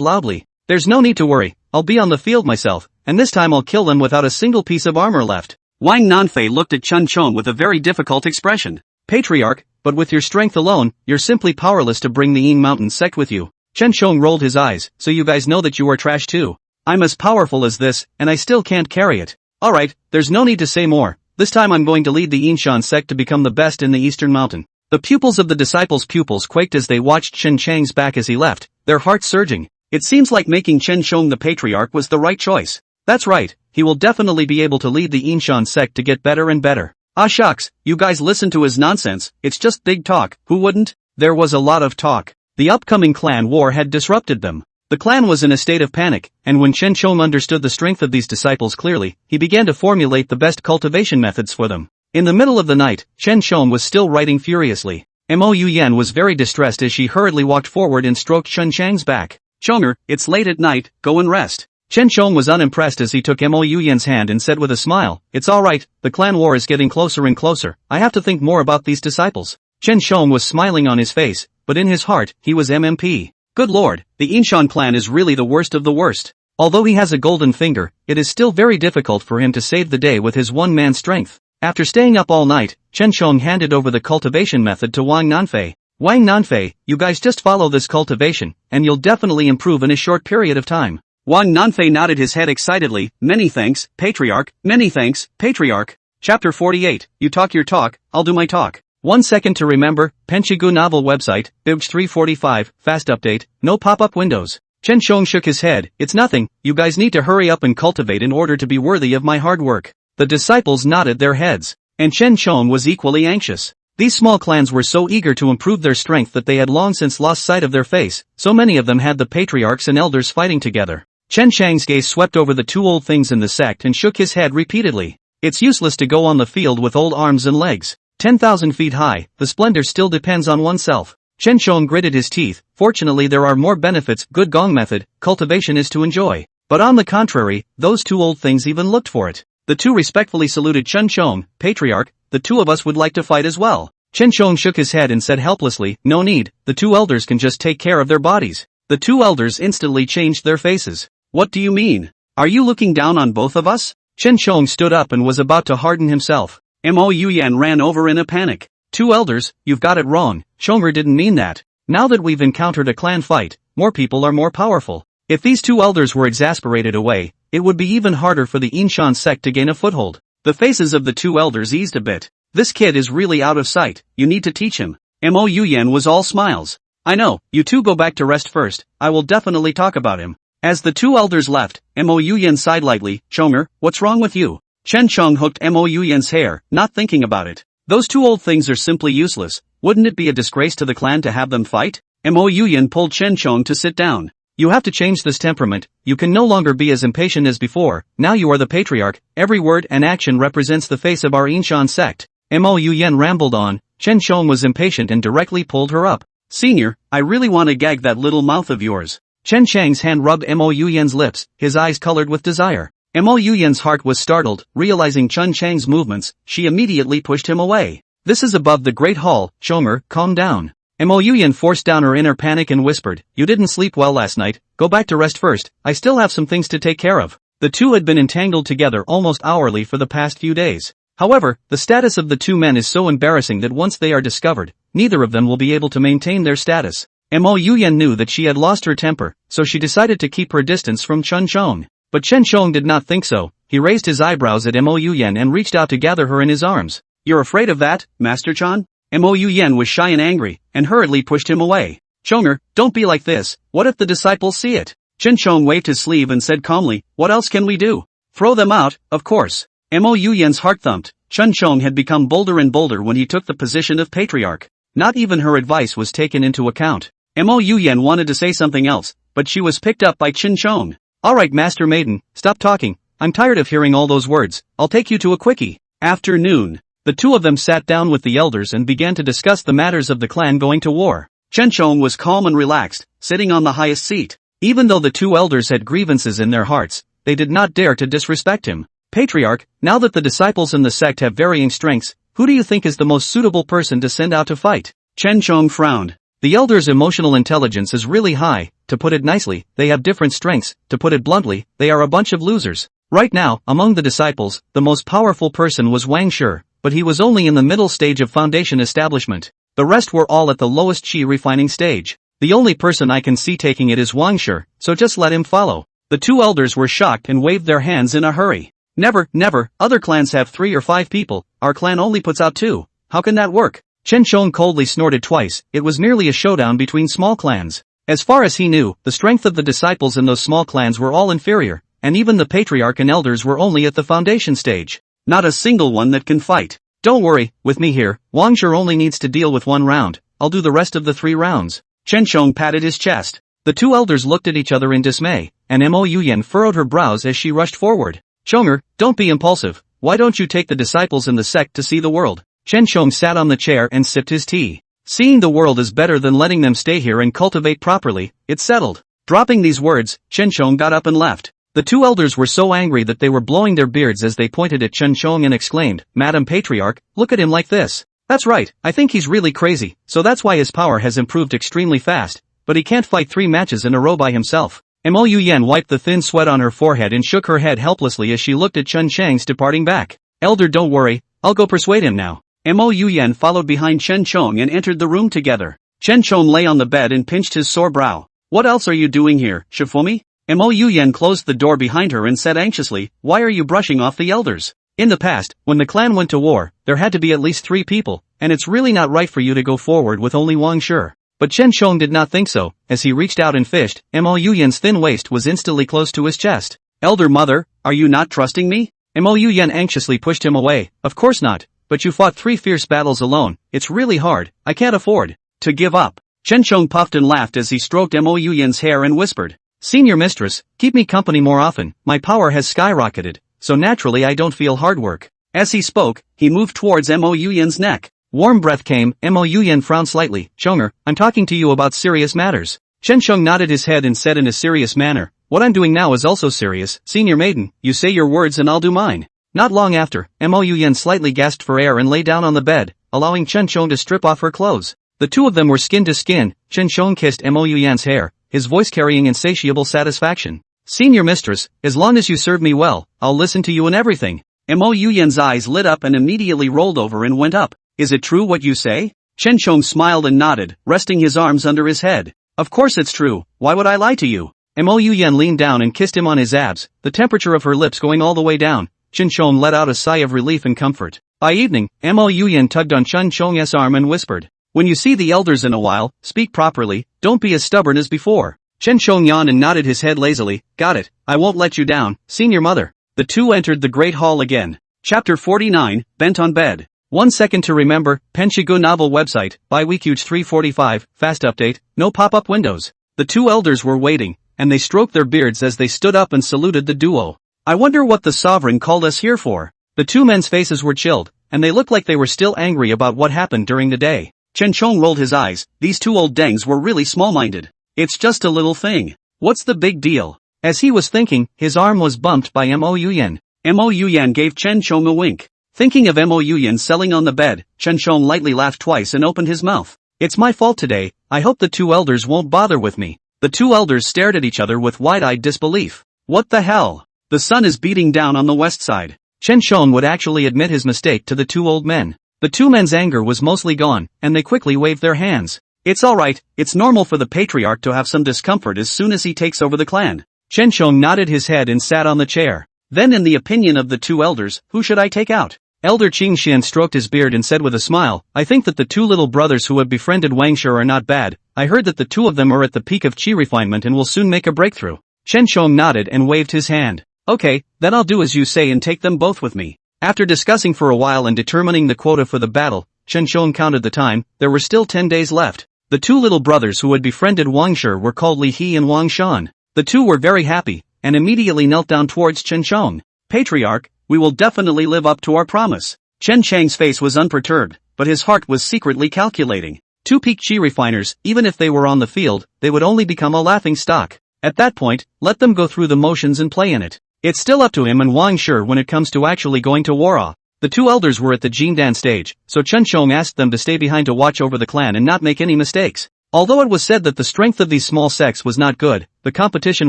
Speaker 2: loudly, "There's no need to worry, I'll be on the field myself, and this time I'll kill them without a single piece of armor left." Wang Nanfei looked at Chen Chong with a very difficult expression. "Patriarch, but with your strength alone, you're simply powerless to bring the Mountain sect with you." Chen Chong rolled his eyes. "So you guys know that you are trash too? I'm as powerful as this, and I still can't carry it. Alright, there's no need to say more. This time I'm going to lead the Yinshan sect to become the best in the Eastern Mountain." The pupils of the disciples' pupils quaked as they watched Chen Chang's back as he left, their hearts surging. It seems like making Chen Chong the patriarch was the right choice. That's right, he will definitely be able to lead the Yinshan sect to get better and better. "Ah shucks, you guys listen to his nonsense, it's just big talk, who wouldn't?" There was a lot of talk. The upcoming clan war had disrupted them. The clan was in a state of panic, and when Chen Chong understood the strength of these disciples clearly, he began to formulate the best cultivation methods for them. In the middle of the night, Chen Chong was still writing furiously. Mo Yen was very distressed as she hurriedly walked forward and stroked Chen Chang's back. "Chonger, it's late at night, go and rest." Chen Chong was unimpressed as he took Mo Yen's hand and said with a smile, "It's alright, the clan war is getting closer and closer, I have to think more about these disciples." Chen Chong was smiling on his face, but in his heart, he was MMP. Good lord, the Yinshan clan is really the worst of the worst. Although he has a golden finger, it is still very difficult for him to save the day with his one-man strength. After staying up all night, Chen Chong handed over the cultivation method to Wang Nanfei. "Wang Nanfei, you guys just follow this cultivation, and you'll definitely improve in a short period of time." Wang Nanfei nodded his head excitedly. "Many thanks, Patriarch, many thanks, Patriarch." Chapter 48, You talk your talk, I'll do my talk.
Speaker 1: 1 second to remember, Penchigu novel website, Bibj 345, fast update, no pop-up windows. Chen Shong shook his head, it's nothing, you guys need to hurry up and cultivate in order to be worthy of my hard work. The disciples nodded their heads. And Chen Shong was equally anxious. These small clans were so eager to improve their strength that they had long since lost sight of their face, so many of them had the patriarchs and elders fighting together. Chen Chang's gaze swept over the two old things in the sect and shook his head repeatedly. It's useless to go on the field with old arms and legs. 10,000 feet high, the splendor still depends on oneself. Chen Shong gritted his teeth, fortunately there are more benefits, good gong method, cultivation is to enjoy. But on the contrary, those two old things even looked for it. The two respectfully saluted Chen Shong, patriarch, the two of us would like to fight as well. Chen Shong shook his head and said helplessly, no need, the two elders can just take care of their bodies. The two elders instantly changed their faces. What do you mean? Are you looking down on both of us? Chen Shong stood up and was about to harden himself. Mo Yuyan ran over in a panic. Two elders, you've got it wrong, Shonger didn't mean that. Now that we've encountered a clan fight, more people are more powerful. If these two elders were exasperated away, it would be even harder for the Inshan sect to gain a foothold. The faces of the two elders eased a bit. This kid is really out of sight, you need to teach him. Mo Yuyan was all smiles. I know, you two go back to rest first, I will definitely talk about him. As the two elders left, Mo Yuyan sighed lightly, Shonger, what's wrong with you? Chen Shong hooked Mo Yuyan's hair, not thinking about it. Those two old things are simply useless, wouldn't it be a disgrace to the clan to have them fight? Mo Yuyan pulled Chen Shong to sit down. You have to change this temperament, you can no longer be as impatient as before, now you are the patriarch, every word and action represents the face of our Inshan sect. Mo Yuyan rambled on, Chen Shong was impatient and directly pulled her up. Senior, I really want to gag that little mouth of yours. Chen Chang's hand rubbed Mo Yuyan's lips, his eyes colored with desire. Mo Yuyan's heart was startled, realizing Chen Chang's movements, she immediately pushed him away. This is above the Great Hall, Shonger, calm down. Mo Yuyan forced down her inner panic and whispered, you didn't sleep well last night, go back to rest first, I still have some things to take care of. The two had been entangled together almost hourly for the past few days. However, the status of the two men is so embarrassing that once they are discovered, neither of them will be able to maintain their status. Mo Yuyan knew that she had lost her temper, so she decided to keep her distance from Chen Shong. But Chen Shong did not think so, he raised his eyebrows at Mo Yuyan and reached out to gather her in his arms. You're afraid of that, Master Chan? Mo Yuyan was shy and angry, and hurriedly pushed him away. Shonger, don't be like this, what if the disciples see it? Chen Shong waved his sleeve and said calmly, what else can we do? Throw them out, of course. Mo Yuyan's heart thumped, Chen Shong had become bolder and bolder when he took the position of patriarch. Not even her advice was taken into account. Mo Yuyan wanted to say something else, but she was picked up by Chen Shong. Alright Master Maiden, stop talking, I'm tired of hearing all those words, I'll take you to a quickie. Afternoon. The two of them sat down with the elders and began to discuss the matters of the clan going to war. Chen Shong was calm and relaxed, sitting on the highest seat. Even though the two elders had grievances in their hearts, they did not dare to disrespect him. Patriarch, now that the disciples in the sect have varying strengths, who do you think is the most suitable person to send out to fight? Chen Shong frowned. The elders' emotional intelligence is really high, to put it nicely, they have different strengths, to put it bluntly, they are a bunch of losers. Right now, among the disciples, the most powerful person was Wang Shi, but he was only in the middle stage of foundation establishment. The rest were all at the lowest Qi refining stage. The only person I can see taking it is Wang Shi, so just let him follow. The two elders were shocked and waved their hands in a hurry. Never, never, other clans have 3 or 5 people, our clan only puts out 2. How can that work? Chen Shong coldly snorted twice, it was merely a showdown between small clans. As far as he knew, the strength of the disciples in those small clans were all inferior, and even the patriarch and elders were only at the foundation stage. Not a single one that can fight. Don't worry, with me here, Wang Shi only needs to deal with 1 round, I'll do the rest of the 3 rounds. Chen Shong patted his chest. The two elders looked at each other in dismay, and Mo Yuyan furrowed her brows as she rushed forward. Shonger, don't be impulsive, why don't you take the disciples in the sect to see the world? Chen Shong sat on the chair and sipped his tea. Seeing the world is better than letting them stay here and cultivate properly, it's settled. Dropping these words, Chen Shong got up and left. The two elders were so angry that they were blowing their beards as they pointed at Chen Shong and exclaimed, Madam Patriarch, look at him like this. That's right, I think he's really crazy, so that's why his power has improved extremely fast, but he can't fight 3 matches in a row by himself. Mo Yuyan wiped the thin sweat on her forehead and shook her head helplessly as she looked at Chen Chang's departing back. Elder, don't worry, I'll go persuade him now. Mo Yuyan followed behind Chen Chong and entered the room together. Chen Chong lay on the bed and pinched his sore brow. What else are you doing here, Shifumi? Mo Yuyan closed the door behind her and said anxiously, why are you brushing off the elders? In the past, when the clan went to war, there had to be at least 3 people, and it's really not right for you to go forward with only Wang Shi. But Chen Shong did not think so. As he reached out and fished, Mo Yuyan's thin waist was instantly close to his chest. Elder mother, are you not trusting me? Mo Yuyan anxiously pushed him away. Of course not. But you fought 3 fierce battles alone. It's really hard. I can't afford to give up. Chen Shong puffed and laughed as he stroked Mo Yuyan's hair and whispered, Senior mistress, keep me company more often. My power has skyrocketed, so naturally I don't feel hard work. As he spoke, he moved towards Mo Yuyan's neck. Warm breath came. Mo Yuyan frowned slightly. Shonger, I'm talking to you about serious matters. Chen Shong nodded his head and said in a serious manner, what I'm doing now is also serious. Senior maiden, you say your words and I'll do mine. Not long after, Mo Yuyan slightly gasped for air and lay down on the bed, allowing Chen Shong to strip off her clothes. The two of them were skin to skin. Chen Shong kissed Mo Yuyan's hair, his voice carrying insatiable satisfaction. Senior mistress, as long as you serve me well, I'll listen to you in everything. Mo Yuyan's eyes lit up and immediately rolled over and went up. Is it true what you say? Chen Shong smiled and nodded, resting his arms under his head. Of course it's true, why would I lie to you? Mo Yuyan leaned down and kissed him on his abs, the temperature of her lips going all the way down. Chen Shong let out a sigh of relief and comfort. By evening, Mo Yuyan tugged on Chen Shong's arm and whispered, when you see the elders in a while, speak properly, don't be as stubborn as before. Chen Shong yawned and nodded his head lazily. Got it, I won't let you down, senior mother. The two entered the Great Hall again. Chapter 49, Bent on Bed. 1 second to remember, Penshigu novel website, by Weekuge 345, fast update, no pop-up windows. The two elders were waiting, and they stroked their beards as they stood up and saluted the duo. I wonder what the sovereign called us here for. The two men's faces were chilled, and they looked like they were still angry about what happened during the day. Chen Shong rolled his eyes. These two old dangs were really small-minded. It's just a little thing. What's the big deal? As he was thinking, his arm was bumped by Mo Yuyan. Mo Yuyan gave Chen Shong a wink. Thinking of Mo Yuyan selling on the bed, Chen Shong lightly laughed twice and opened his mouth. It's my fault today, I hope the two elders won't bother with me. The two elders stared at each other with wide-eyed disbelief. What the hell? The sun is beating down on the west side. Chen Shong would actually admit his mistake to the two old men. The two men's anger was mostly gone, and they quickly waved their hands. It's alright, it's normal for the patriarch to have some discomfort as soon as he takes over the clan. Chen Shong nodded his head and sat on the chair. Then in the opinion of the two elders, who should I take out? Elder Qing Xian stroked his beard and said with a smile, I think that the two little brothers who have befriended Wang Shi are not bad. I heard that the two of them are at the peak of qi refinement and will soon make a breakthrough. Chen Shong nodded and waved his hand. Okay, then I'll do as you say and take them both with me. After discussing for a while and determining the quota for the battle, Chen Shong counted the time. There were still 10 days left. The two little brothers who had befriended Wang Shi were called Li He and Wang Shan. The two were very happy, and immediately knelt down towards Chen Shong. Patriarch, we will definitely live up to our promise. Chen Chang's face was unperturbed, but his heart was secretly calculating. Two peak qi refiners, even if they were on the field, they would only become a laughing stock. At that point, let them go through the motions and play in it. It's still up to him and Wang Shi when it comes to actually going to war. The two elders were at the Jindan stage, so Chen Shong asked them to stay behind to watch over the clan and not make any mistakes. Although it was said that the strength of these small sects was not good, the competition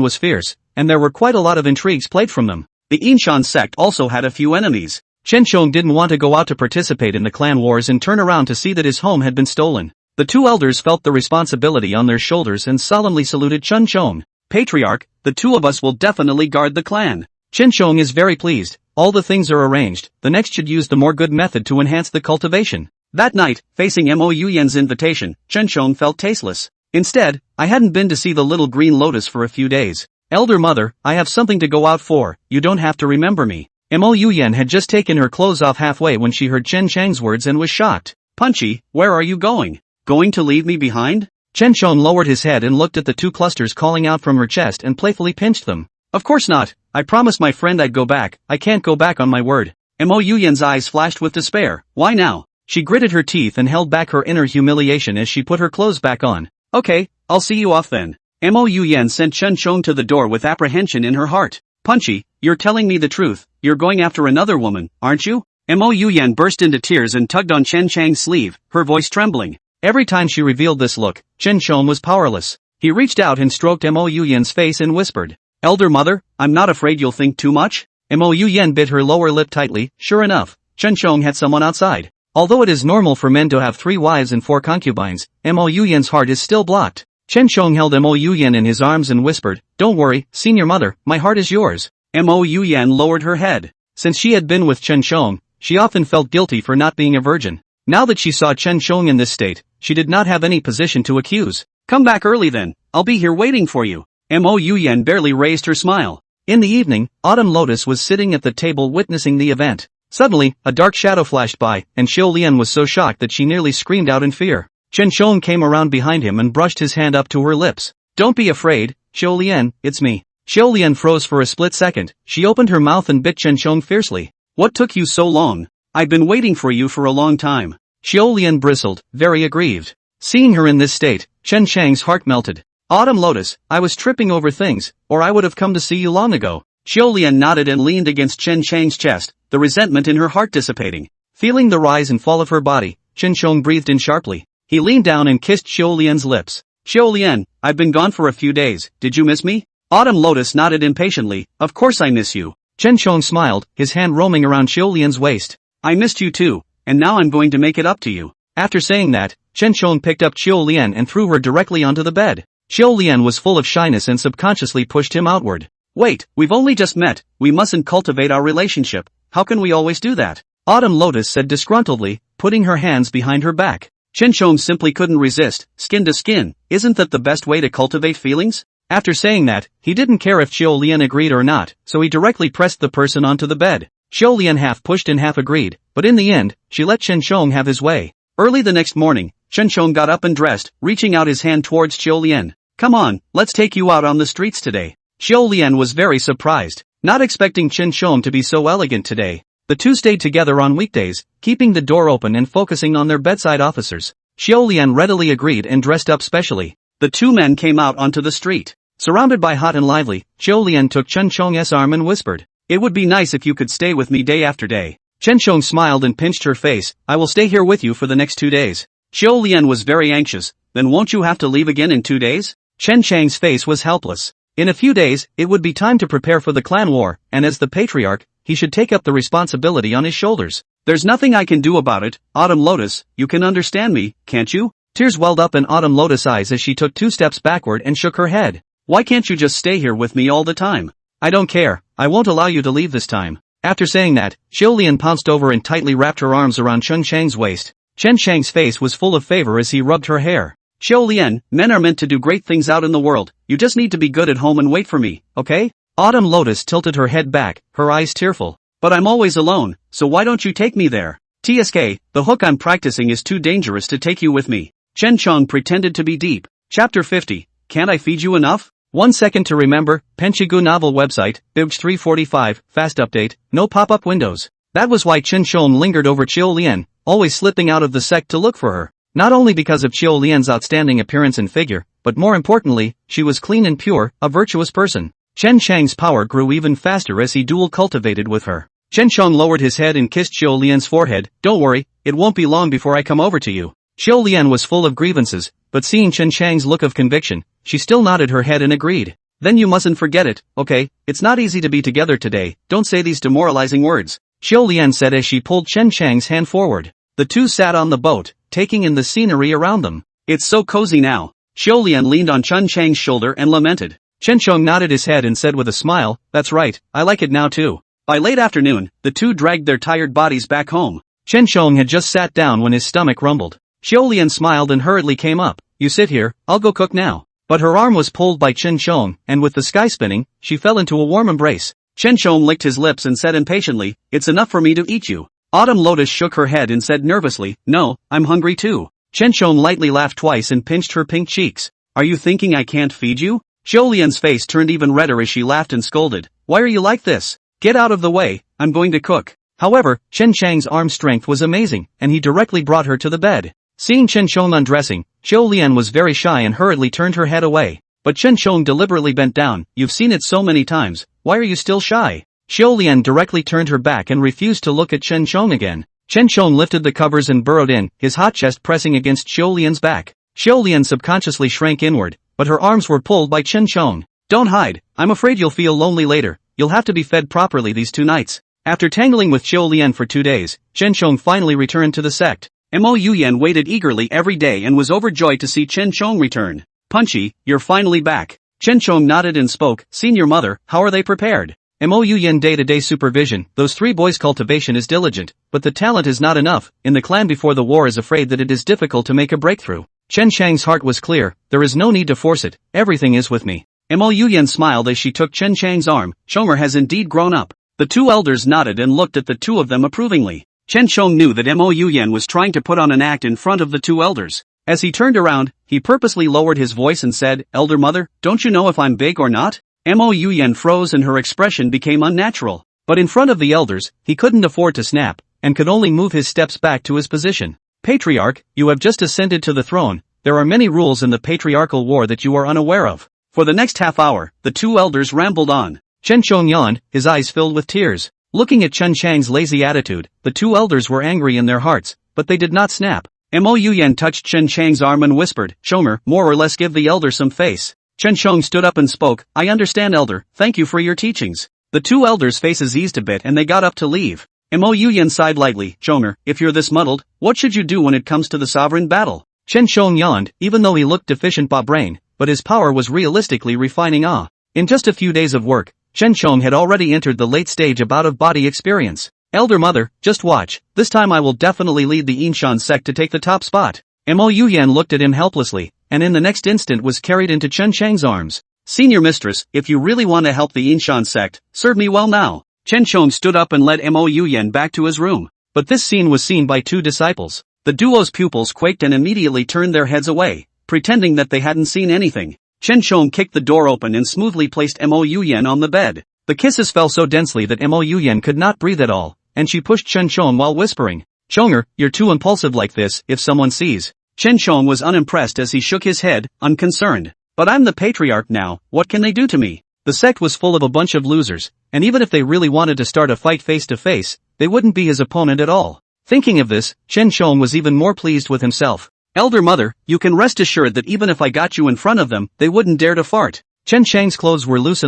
Speaker 1: was fierce, and there were quite a lot of intrigues played from them. The Inshan sect also had a few enemies. Chen Shong didn't want to go out to participate in the clan wars and turn around to see that his home had been stolen. The two elders felt the responsibility on their shoulders and solemnly saluted Chen Shong. Patriarch, the two of us will definitely guard the clan. Chen Shong is very pleased. All the things are arranged. The next should use the more good method to enhance the cultivation. That night, facing Mo Yuyan's invitation, Chen Shong felt tasteless. Instead, I hadn't been to see the little green lotus for a few days. Elder mother, I have something to go out for. You don't have to remember me. Mo Yuyan had just taken her clothes off halfway when she heard Chen Chang's words and was shocked. Punchy, where are you going? Going to leave me behind? Chen Shong lowered his head and looked at the two clusters calling out from her chest and playfully pinched them. Of course not. I promised my friend I'd go back. I can't go back on my word. Mo Yuyan's eyes flashed with despair. Why now? She gritted her teeth and held back her inner humiliation as she put her clothes back on. Okay, I'll see you off then. Mo Yuyan sent Chen Shong to the door with apprehension in her heart. Punchy, you're telling me the truth. You're going after another woman, aren't you? Mo Yuyan burst into tears and tugged on Chen Chang's sleeve, her voice trembling. Every time she revealed this look, Chen Shong was powerless. He reached out and stroked Mo Yuyan's face and whispered, Elder mother, I'm not afraid you'll think too much? Mo Yuyan bit her lower lip tightly. Sure enough, Chen Shong had someone outside. Although it is normal for men to have 3 wives and 4 concubines, Mo Yuyan's heart is still blocked. Chen Shong held Mo Yuyan in his arms and whispered, Don't worry, senior mother, my heart is yours. Mo Yuyan lowered her head. Since she had been with Chen Shong, she often felt guilty for not being a virgin. Now that she saw Chen Shong in this state, she did not have any position to accuse.
Speaker 2: Come back early then, I'll be here waiting for you. Mo Yuyan barely raised her smile.
Speaker 1: In the evening, Autumn Lotus was sitting at the table witnessing the event. Suddenly, a dark shadow flashed by, and Xiao Lian was so shocked that she nearly screamed out in fear. Chen Shong came around behind him and brushed his hand up to her lips. Don't be afraid, Xiao Lian, it's me. Xiao Lian froze for a split second. She opened her mouth and bit Chen Shong fiercely.
Speaker 2: What took you so long? I've been waiting for you for a long time.
Speaker 1: Xiao Lian bristled, very aggrieved. Seeing her in this state, Chen Chang's heart melted. Autumn Lotus, I was tripping over things, or I would have come to see you long ago.
Speaker 2: Xiao Lian nodded and leaned against Chen Chang's chest, the resentment in her heart dissipating.
Speaker 1: Feeling the rise and fall of her body, Chen Shong breathed in sharply. He leaned down and kissed Xiao Lian's lips.
Speaker 2: Xiao Lian, I've been gone for a few days, did you miss me? Autumn Lotus nodded impatiently, of course I miss you.
Speaker 1: Chen Shong smiled, his hand roaming around Xiao Lian's waist.
Speaker 2: I missed you too, and now I'm going to make it up to you.
Speaker 1: After saying that, Chen Shong picked up Xiao Lian and threw her directly onto the bed. Xiao Lian was full of shyness and subconsciously pushed him outward.
Speaker 2: Wait, we've only just met, we mustn't cultivate our relationship, how can we always do that?
Speaker 1: Autumn Lotus said disgruntledly, putting her hands behind her back.
Speaker 2: Chen Shong simply couldn't resist, skin to skin, isn't that the best way to cultivate feelings?
Speaker 1: After saying that, he didn't care if Xiao Lian agreed or not, so he directly pressed the person onto the bed. Xiao Lian half pushed and half agreed, but in the end, she let Chen Shong have his way.
Speaker 2: Early the next morning, Chen Shong got up and dressed, reaching out his hand towards Xiao Lian. Come on, let's take you out on the streets today.
Speaker 1: Xiao Lian was very surprised, not expecting Chen Shong to be so elegant today. The two stayed together on weekdays, keeping the door open and focusing on their bedside officers. Xiao Lian readily agreed and dressed up specially.
Speaker 2: The two men came out onto the street.
Speaker 1: Surrounded by hot and lively, Xiao Lian took Chen Shong's arm and whispered,
Speaker 2: "It would be nice if you could stay with me day after day."
Speaker 1: Chen Shong smiled and pinched her face. "I will stay here with you for the next 2 days."
Speaker 2: Xiao Lian was very anxious. "Then won't you have to leave again in 2 days?"
Speaker 1: Chen Chang's face was helpless. In a few days, it would be time to prepare for the clan war, and as the patriarch, he should take up the responsibility on his shoulders.
Speaker 2: "There's nothing I can do about it, Autumn Lotus, you can understand me, can't you?"
Speaker 1: Tears welled up in Autumn Lotus' eyes as she took 2 steps backward and shook her head.
Speaker 2: "Why can't you just stay here with me all the time?"
Speaker 1: "I don't care, I won't allow you to leave this time." After saying that, Xiao Lian pounced over and tightly wrapped her arms around Chen Chang's waist. Chen Chang's face was full of favor as he rubbed her hair.
Speaker 2: "Xiao Lian, men are meant to do great things out in the world, you just need to be good at home and wait for me, okay?"
Speaker 1: Autumn Lotus tilted her head back, her eyes tearful.
Speaker 2: "But I'm always alone, so why don't you take me there?" "TSK, the hook I'm practicing is too dangerous to take you with me." Chen Chong pretended to be deep. Chapter 50, Can't I Feed You Enough? 1 second to remember, Penchigu novel website, Bibj 345, fast update, no pop-up windows. That was why Chen Shong lingered over Xiao Lian, always slipping out of the sect to look for her. Not only because of Xiao Lian's outstanding appearance and figure, but more importantly, she was clean and pure, a virtuous person. Chen Chang's power grew even faster as he dual cultivated with her. Chen Shong lowered his head and kissed Xiao Lian's forehead. "Don't worry, it won't be long before I come over to you." Xiao Lian was full of grievances, but seeing Chen Chang's look of conviction, she still nodded her head and agreed. "Then you mustn't forget it, okay? It's not easy to be together today, don't say these demoralizing words," Xiao Lian said as she pulled Chen Chang's hand forward. The two sat on the boat, taking in the scenery around them. "It's so cozy now." Xiao Lian leaned on Chen Chang's shoulder and lamented.
Speaker 1: Chen Shong nodded his head and said with a smile, "That's right, I like it now too."
Speaker 2: By late afternoon, the two dragged their tired bodies back home.
Speaker 1: Chen Shong had just sat down when his stomach rumbled. Xiao Lian smiled and hurriedly came up. "You sit here, I'll go cook now." But her arm was pulled by Chen Shong, and with the sky spinning, she fell into a warm embrace.
Speaker 2: Chen Shong licked his lips and said impatiently, "It's enough for me to eat you." Autumn Lotus shook her head and said nervously, "No, I'm hungry too."
Speaker 1: Chen Shong lightly laughed twice and pinched her pink cheeks.
Speaker 2: "Are you thinking I can't feed you?" Xiao Lian's face turned even redder as she laughed and scolded. "Why are you like this? Get out of the way, I'm going to cook."
Speaker 1: However, Chen Chang's arm strength was amazing, and he directly brought her to the bed. Seeing Chen Shong undressing, Xiao Lian was very shy and hurriedly turned her head away. But Chen Shong deliberately bent down. "You've seen it so many times, why are you still shy?" Xiao Lian directly turned her back and refused to look at Chen Shong again. Chen Shong lifted the covers and burrowed in, his hot chest pressing against Xiao Lian's back. Xiao Lian subconsciously shrank inward, but her arms were pulled by Chen Shong. "Don't hide, I'm afraid you'll feel lonely later, you'll have to be fed properly these 2 nights. After tangling with Xiao Lian for 2 days, Chen Shong finally returned to the sect.
Speaker 2: Mo Yuyan waited eagerly every day and was overjoyed to see Chen Shong return. "Punchy, you're finally back." Chen Shong nodded and spoke, "Senior Mother, how are they prepared?"
Speaker 1: Mo Yen day-to-day supervision, those 3 boys' cultivation is diligent, but the talent is not enough, in the clan before the war is afraid that it is difficult to make a breakthrough. Chen Chang's heart was clear, there is no need to force it, everything is with me. Mo Yen smiled as she took Chen Chang's arm, Chonger has indeed grown up. The 2 elders nodded and looked at the 2 of them approvingly. Chen Chong knew that Mo Yen was trying to put on an act in front of the 2 elders. As he turned around, he purposely lowered his voice and said, Elder Mother, don't you know if I'm big or not? Mo Yen froze and her expression became unnatural. But in front of the elders, he couldn't afford to snap, and could only move his steps back to his position. Patriarch, you have just ascended to the throne, there are many rules in the patriarchal war that you are unaware of. For the next half hour, the 2 elders rambled on. Chen Chong yawned, his eyes filled with tears. Looking at Chen Chang's lazy attitude, the 2 elders were angry in their hearts, but they did not snap. Mo Yen touched Chen Chang's arm and whispered, Chonger, more or less give the elder some face. Chen Chong stood up and spoke, I understand elder, thank you for your teachings. The 2 elders' faces eased a bit and they got up to leave. Mo Yen sighed lightly, Chonger, if you're this muddled, what should you do when it comes to the sovereign battle? Chen Chong yawned, even though he looked deficient by brain, but his power was realistically refining awe. In just a few days of work, Chen Chong had already entered the late stage of out-of-body experience. Elder Mother, just watch, this time I will definitely lead the Inshan sect to take the top spot. Mo Yen looked at him helplessly, and in the next instant was carried into Chen Chang's arms. Senior mistress, if you really want to help the Inshan sect, serve me well now. Chen Chong stood up and led Mo Yen back to his room. But this scene was seen by 2 disciples. The duo's pupils quaked and immediately turned their heads away, pretending that they hadn't seen anything. Chen Chong kicked the door open and smoothly placed Mo Yen on the bed. The kisses fell so densely that Mo Yen could not breathe at all, and she pushed Chen Chong while whispering, Chonger, you're too impulsive like this, if someone sees. Chen Chong was unimpressed as he shook his head, unconcerned. But I'm the patriarch now, what can they do to me? The sect was full of a bunch of losers, and even if they really wanted to start a fight face to face, they wouldn't be his opponent at all. Thinking of this, Chen Chong was even more pleased with himself. Elder Mother, you can rest assured that even if I got you in front of them, they wouldn't dare to fart. Chen Chang's clothes were loose,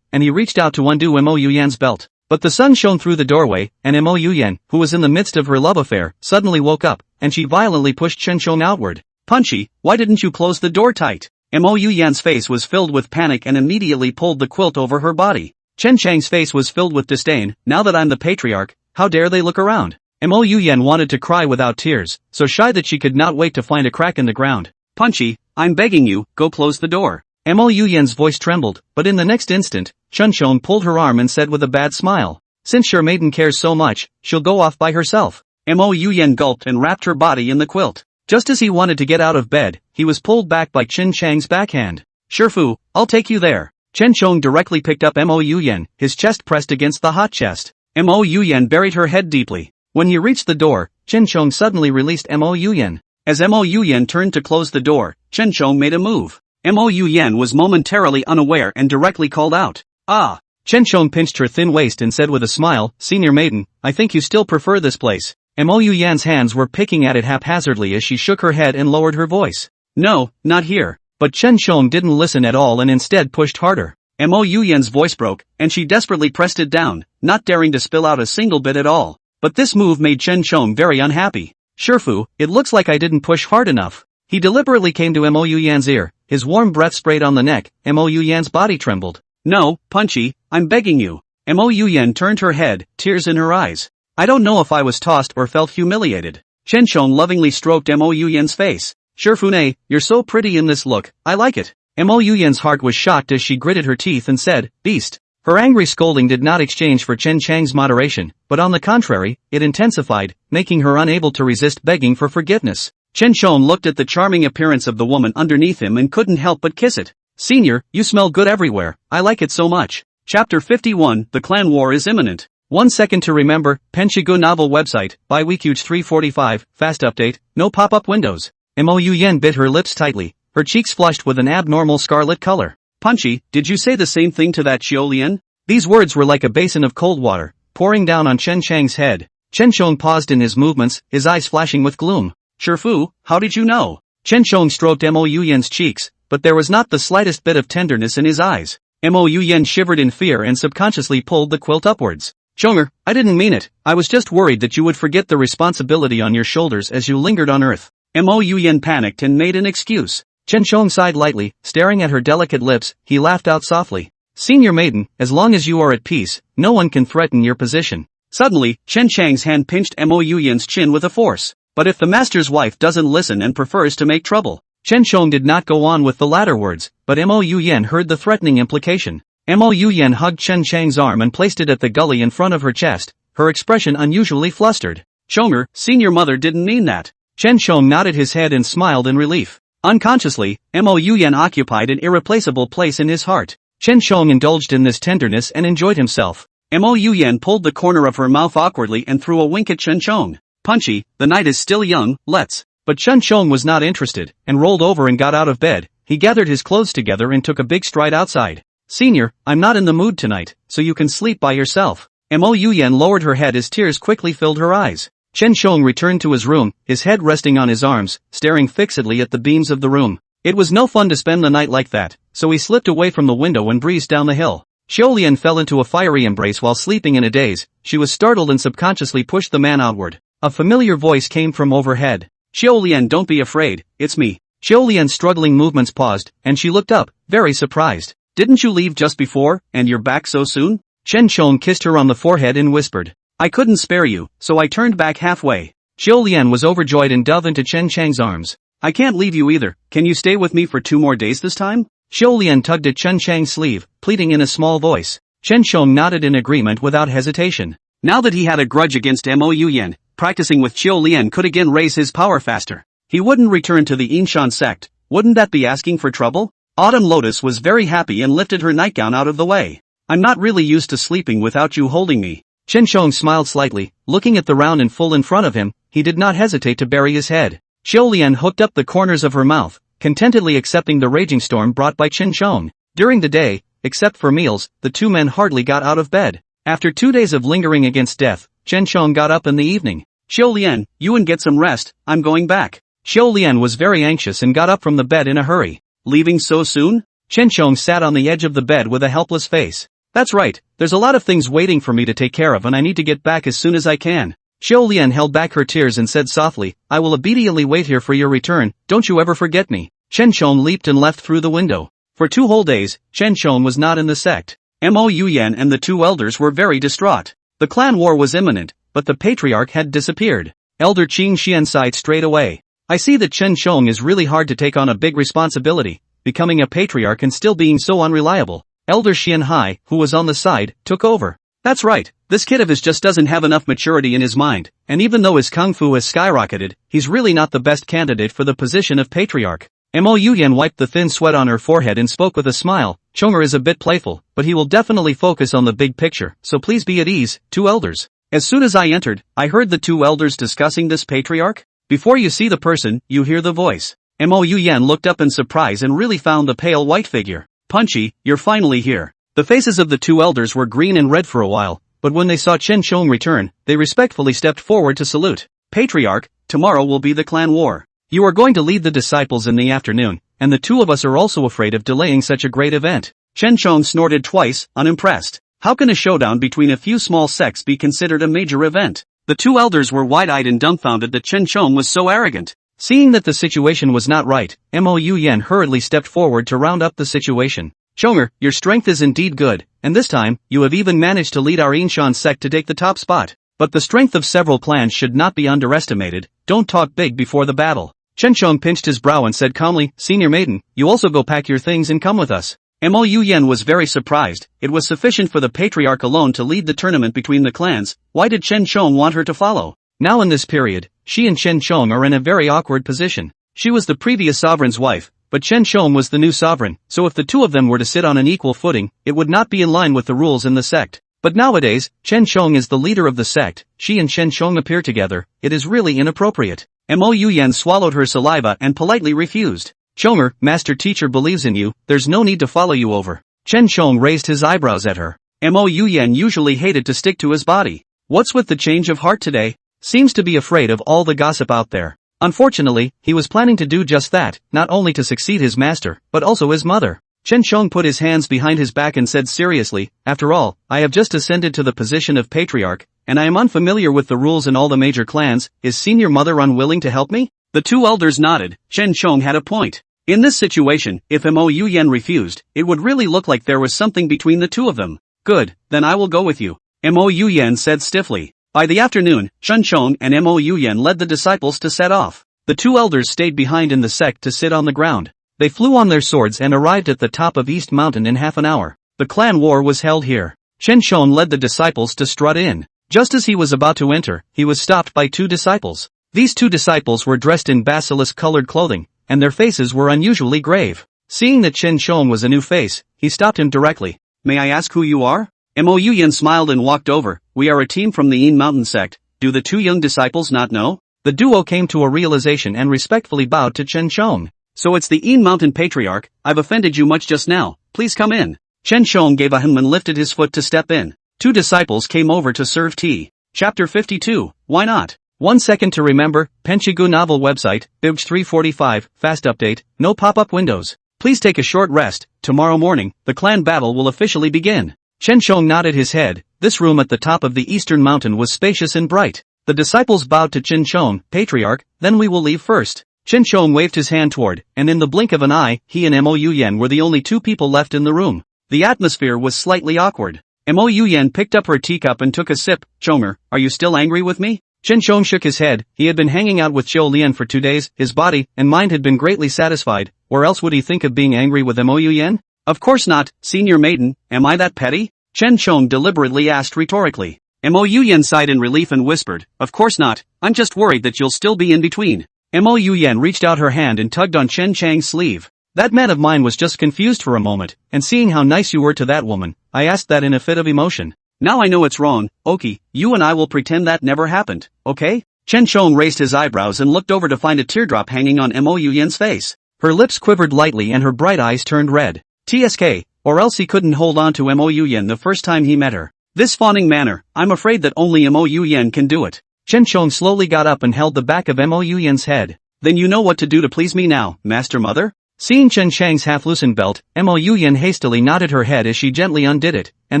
Speaker 1: and he reached out to undo Mo Yen's belt. But the sun shone through the doorway, and Mo Yen, who was in the midst of her love affair, suddenly woke up, and she violently pushed Chen Chong outward. Punchy, why didn't you close the door tight? Mo Yen's face was filled with panic and immediately pulled the quilt over her body. Chen Chang's face was filled with disdain, now that I'm the patriarch, how dare they look around? Mo Yen wanted to cry without tears, so shy that she could not wait to find a crack in the ground. Punchy, I'm begging you, go close the door. Mo Yen's voice trembled, but in the next instant, Chen Chong pulled her arm and said with a bad smile, since your maiden cares so much, she'll go off by herself. Mo Yen gulped and wrapped her body in the quilt. Just as he wanted to get out of bed, he was pulled back by Chen Chang's backhand. Shifu, I'll take you there. Chen Chong directly picked up Mo Yen, his chest pressed against the hot chest. Mo Yen buried her head deeply. When he reached the door, Chen Chong suddenly released Mo Yen. As Mo Yen turned to close the door, Chen Chong made a move. Mo Yen was momentarily unaware and directly called out, Ah! Chen Chong pinched her thin waist and said with a smile, Senior maiden, I think you still prefer this place. Mo Yen's hands were picking at it haphazardly as she shook her head and lowered her voice. No, not here. But Chen Chong didn't listen at all and instead pushed harder. Mo Yen's voice broke, and she desperately pressed it down, not daring to spill out a single bit at all. But this move made Chen Chong very unhappy. Shifu, it looks like I didn't push hard enough. He deliberately came to Mo Yen's ear, his warm breath sprayed on the neck, Mo Yen's body trembled. No, Punchy, I'm begging you. Mo Yen turned her head, tears in her eyes. I don't know if I was tossed or felt humiliated. Chen Chong lovingly stroked Mo Yen's face. Shifune, you're so pretty in this look, I like it. Mo Yen's heart was shocked as she gritted her teeth and said, Beast. Her angry scolding did not exchange for Chen Chang's moderation, but on the contrary, it intensified, making her unable to resist begging for forgiveness. Chen Chong looked at the charming appearance of the woman underneath him and couldn't help but kiss it. Senior, you smell good everywhere, I like it so much. Chapter 51, The Clan War is Imminent. 1 second to remember, Penshigu novel website, by Weekuge 345, fast update, no pop-up windows. Mo Yen bit her lips tightly, her cheeks flushed with an abnormal scarlet color. Punchy, did you say the same thing to that Xiaolian? These words were like a basin of cold water, pouring down on Chen Chang's head. Chen Chong paused in his movements, his eyes flashing with gloom. Shifu, how did you know? Chen Chong stroked Mo Yen's cheeks, but there was not the slightest bit of tenderness in his eyes. Mo Yen shivered in fear and subconsciously pulled the quilt upwards. Chonger, I didn't mean it, I was just worried that you would forget the responsibility on your shoulders as you lingered on earth. Mo Yen panicked and made an excuse. Chen Chong sighed lightly, staring at her delicate lips, he laughed out softly. Senior maiden, as long as you are at peace, no one can threaten your position.
Speaker 2: Suddenly, Chen Chang's hand pinched Mo Yuyan's chin with a force. But if the master's wife doesn't listen and prefers to make trouble.
Speaker 1: Chen Chong did not go on with the latter words, but Mo Yuyan heard the threatening implication. Mo Yuyan hugged Chen Chang's arm and placed it at the gully in front of her chest, her expression unusually flustered.
Speaker 2: Chonger, senior mother didn't mean that.
Speaker 1: Chen Chong nodded his head and smiled in relief.
Speaker 2: Unconsciously, Mo Yuyan occupied an irreplaceable place in his heart.
Speaker 1: Chen Chong indulged in this tenderness and enjoyed himself.
Speaker 2: Mo Yuyan pulled the corner of her mouth awkwardly and threw a wink at Chen Chong. Punchy, the night is still young, let's.
Speaker 1: But Chen Chong was not interested, and rolled over and got out of bed. He gathered his clothes together and took a big stride outside. Senior, I'm not in the mood tonight, so you can sleep by yourself. Mo Yuyan lowered her head as tears quickly filled her eyes. Chen Chong returned to his room, his head resting on his arms, staring fixedly at the beams of the room. It was no fun to spend the night like that, so he slipped away from the window and breezed down the hill. Xiaolian fell into a fiery embrace while sleeping in a daze. She was startled and subconsciously pushed the man outward. A familiar voice came from overhead.
Speaker 2: Xiaolian, don't be afraid, it's me.
Speaker 1: Xiaolian's struggling movements paused, and she looked up, very surprised.
Speaker 2: Didn't you leave just before, and you're back so soon?
Speaker 1: Chen Chong kissed her on the forehead and whispered.
Speaker 2: I couldn't spare you, so I turned back halfway.
Speaker 1: Xiaolian was overjoyed and dove into Chen Chang's arms.
Speaker 2: I can't leave you either, can you stay with me for 2 more days this time?
Speaker 1: Xiaolian tugged at Chen Chang's sleeve, pleading in a small voice. Chen Chong nodded in agreement without hesitation.
Speaker 2: Now that he had a grudge against Mo Yuyan, practicing with Xiaolian could again raise his power faster. He wouldn't return to the Inshan sect, wouldn't that be asking for trouble? Autumn Lotus was very happy and lifted her nightgown out of the way. I'm not really used to sleeping without you holding me.
Speaker 1: Chen Chong smiled slightly, looking at the round and full in front of him. He did not hesitate to bury his head. Xiaolian hooked up the corners of her mouth, contentedly accepting the raging storm brought by Chen Chong. During the day, except for meals, the two men hardly got out of bed. After 2 days of lingering against death, Chen Chong got up in the evening.
Speaker 2: Xiaolian, you and get some rest, I'm going back.
Speaker 1: Xiaolian was very anxious and got up from the bed in a hurry.
Speaker 2: Leaving so soon?
Speaker 1: Chen Chong sat on the edge of the bed with a helpless face. That's right, there's a lot of things waiting for me to take care of and I need to get back as soon as I can. Xiaolian held back her tears and said softly, I will obediently wait here for your return, don't you ever forget me. Chen Chong leaped and left through the window. For 2 whole days, Chen Chong was not in the sect.
Speaker 2: Mo Yuyan and the 2 elders were very distraught. The clan war was imminent, but the patriarch had disappeared.
Speaker 1: Elder Qing Xian sighed straight away. I see that Chen Chong is really hard to take on a big responsibility, becoming a patriarch and still being so unreliable. Elder Xian Hai, who was on the side, took over.
Speaker 2: That's right, this kid of his just doesn't have enough maturity in his mind, and even though his kung fu has skyrocketed, he's really not the best candidate for the position of patriarch.
Speaker 1: Mo Yuyan wiped the thin sweat on her forehead and spoke with a smile. Chonger is a bit playful, but he will definitely focus on the big picture, so please be at ease, 2 elders.
Speaker 2: As soon as I entered, I heard the 2 elders discussing this patriarch. Before you see the person, you hear the voice. Mo Yuyan looked up in surprise and really found the pale white figure. Punchy, you're finally here. The faces of the 2 elders were green and red for a while, but when they saw Chen Chong return, they respectfully stepped forward to salute. Patriarch, tomorrow will be the clan war. You are going to lead the disciples in the afternoon, and the 2 of us are also afraid of delaying such a great event. Chen Chong snorted twice, unimpressed. How can a showdown between a few small sects be considered a major event? The 2 elders were wide-eyed and dumbfounded that Chen Chong was so arrogant.
Speaker 1: Seeing that the situation was not right, Mo Yuyan hurriedly stepped forward to round up the situation. Chonger, your strength is indeed good, and this time, you have even managed to lead our Inshan sect to take the top spot. But the strength of several clans should not be underestimated, don't talk big before the battle. Chen Chong pinched his brow and said calmly, Senior maiden, you also go pack your things and come with us. Mo Yuyan was very surprised, it was sufficient for the patriarch alone to lead the tournament between the clans, why did Chen Chong want her to follow? Now in this period, she and Chen Chong are in a very awkward position. She was the previous sovereign's wife, but Chen Chong was the new sovereign, so if the 2 of them were to sit on an equal footing, it would not be in line with the rules in the sect. But nowadays, Chen Chong is the leader of the sect, she and Chen Chong appear together, it is really inappropriate. Mo Yuyan swallowed her saliva and politely refused. Chonger, master teacher believes in you, there's no need to follow you over. Chen Chong raised his eyebrows at her. Mo Yuyan usually hated to stick to his body. What's with the change of heart today? Seems to be afraid of all the gossip out there. Unfortunately, he was planning to do just that, not only to succeed his master, but also his mother. Chen Chong put his hands behind his back and said seriously, after all, I have just ascended to the position of patriarch, and I am unfamiliar with the rules in all the major clans, is senior mother unwilling to help me? The 2 elders nodded, Chen Chong had a point.
Speaker 2: In this situation, if Mo Yuyan refused, it would really look like there was something between the two of them. Good, then I will go with you, Mo Yuyan said stiffly. By the afternoon, Chen Chong and Mo Yuyan led the disciples to set off. The two elders stayed behind in the sect to sit on the ground. They flew on their swords and arrived at the top of East Mountain in half an hour. The clan war was held here. Chen Chong led the disciples to strut in. Just as he was about to enter, he was stopped by two disciples. These two disciples were dressed in basilisk-colored clothing, and their faces were unusually grave. Seeing that Chen Chong was a new face, he stopped him directly. May I ask who you are? Mo Yuyan smiled and walked over. We are a team from the Yin Mountain Sect. Do the two young disciples not know? The duo came to a realization and respectfully bowed to Chen Chong. So it's the Yin Mountain patriarch. I've offended you much just now. Please come in. Chen Chong gave a hem and lifted his foot to step in. Two disciples came over to serve tea. Chapter 52. Why not? 1 second to remember. Penchigu novel website. Bibj 345. Fast update. No pop-up windows. Please take a short rest. Tomorrow morning, the clan battle will officially begin. Chen Chong nodded his head. This room at the top of the eastern mountain was spacious and bright. The disciples bowed to Chen Chong, patriarch, then we will leave first. Chen Chong waved his hand toward, and in the blink of an eye, he and Mo Yuyan were the only two people left in the room. The atmosphere was slightly awkward. Mo Yuyan picked up her teacup and took a sip. Chonger, are you still angry with me? Chen Chong shook his head. He had been hanging out with Zhou Lian for 2 days, his body and mind had been greatly satisfied, or else would he think of being angry with Mo Yuyan? Of course not, senior maiden, am I that petty? Chen Chong deliberately asked rhetorically. Mo Yuyan sighed in relief and whispered, of course not, I'm just worried that you'll still be in between. Mo Yuyan reached out her hand and tugged on Chen Chang's sleeve. That man of mine was just confused for a moment, and seeing how nice you were to that woman, I asked that in a fit of emotion. Now I know it's wrong, Oki, you and I will pretend that never happened, okay? Chen Chong raised his eyebrows and looked over to find a teardrop hanging on Mo Yuyan's face. Her lips quivered lightly and her bright eyes turned red. TSK, or else he couldn't hold on to Mo Yuyan the first time he met her. This fawning manner, I'm afraid that only Mo Yuyan can do it. Chen Chong slowly got up and held the back of Mo Yuyan's head. Then you know what to do to please me now, Master Mother? Seeing Chen Chang's half-loosened belt, Mo Yuyan hastily nodded her head as she gently undid it, and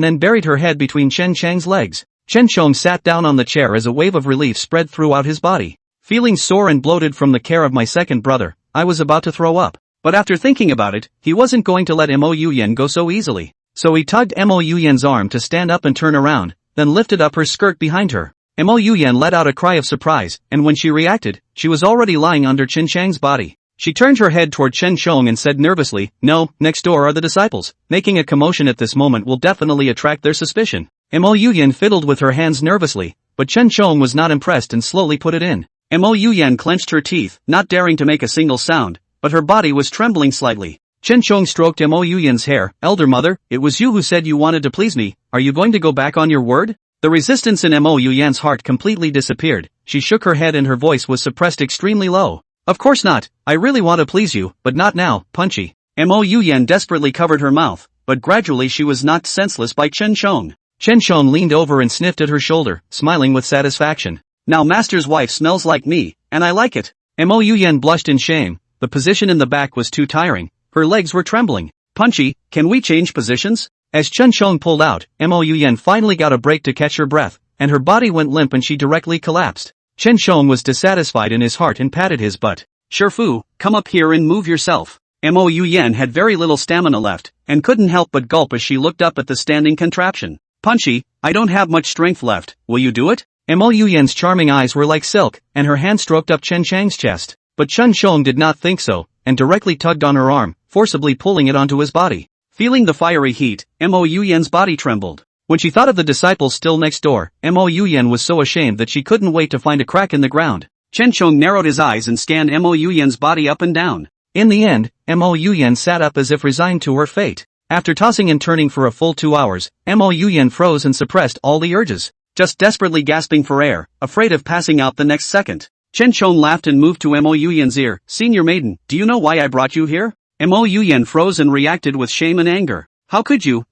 Speaker 2: then buried her head between Chen Chang's legs. Chen Chong sat down on the chair as a wave of relief spread throughout his body. Feeling sore and bloated from the care of my second brother, I was about to throw up. But after thinking about it, he wasn't going to let Mo Yuyan go so easily. So he tugged Mo Yuyan's arm to stand up and turn around, then lifted up her skirt behind her. Mo Yuyan let out a cry of surprise, and when she reacted, she was already lying under Chen Chang's body. She turned her head toward Chen Chong and said nervously, no, next door are the disciples. Making a commotion at this moment will definitely attract their suspicion. Mo Yuyan fiddled with her hands nervously, but Chen Chong was not impressed and slowly put it in. Mo Yuyan clenched her teeth, not daring to make a single sound, but her body was trembling slightly. Chen Chong stroked Mo Yuyan's hair. Elder mother, it was you who said you wanted to please me, are you going to go back on your word? The resistance in Mo Yuyan's heart completely disappeared. She shook her head and her voice was suppressed extremely low. Of course not, I really want to please you, but not now, Punchy. Mo Yuyan desperately covered her mouth, but gradually she was knocked senseless by Chen Chong. Chen Chong leaned over and sniffed at her shoulder, smiling with satisfaction. Now Master's wife smells like me, and I like it. Mo Yuyan blushed in shame. The position in the back was too tiring. Her legs were trembling. Punchy, can we change positions? As Chen Chong pulled out, Mo Yuyan finally got a break to catch her breath, and her body went limp and she directly collapsed. Chen Chong was dissatisfied in his heart and patted his butt. Sherfu, come up here and move yourself. Mo Yuyan had very little stamina left, and couldn't help but gulp as she looked up at the standing contraption. Punchy, I don't have much strength left, will you do it? Mo Yuyan's charming eyes were like silk, and her hand stroked up Chen Chang's chest. But Chen Chong did not think so, and directly tugged on her arm, forcibly pulling it onto his body. Feeling the fiery heat, Mo Yuyan's body trembled. When she thought of the disciples still next door, Mo Yuyan was so ashamed that she couldn't wait to find a crack in the ground. Chen Chong narrowed his eyes and scanned Mo Yuyan's body up and down. In the end, Mo Yuyan sat up as if resigned to her fate. After tossing and turning for a full 2 hours, Mo Yuyan froze and suppressed all the urges, just desperately gasping for air, afraid of passing out the next second. Chen Chong laughed and moved to Mo Yuyan's ear. Senior maiden, do you know why I brought you here? Mo Yuyan froze and reacted with shame and anger. How could you?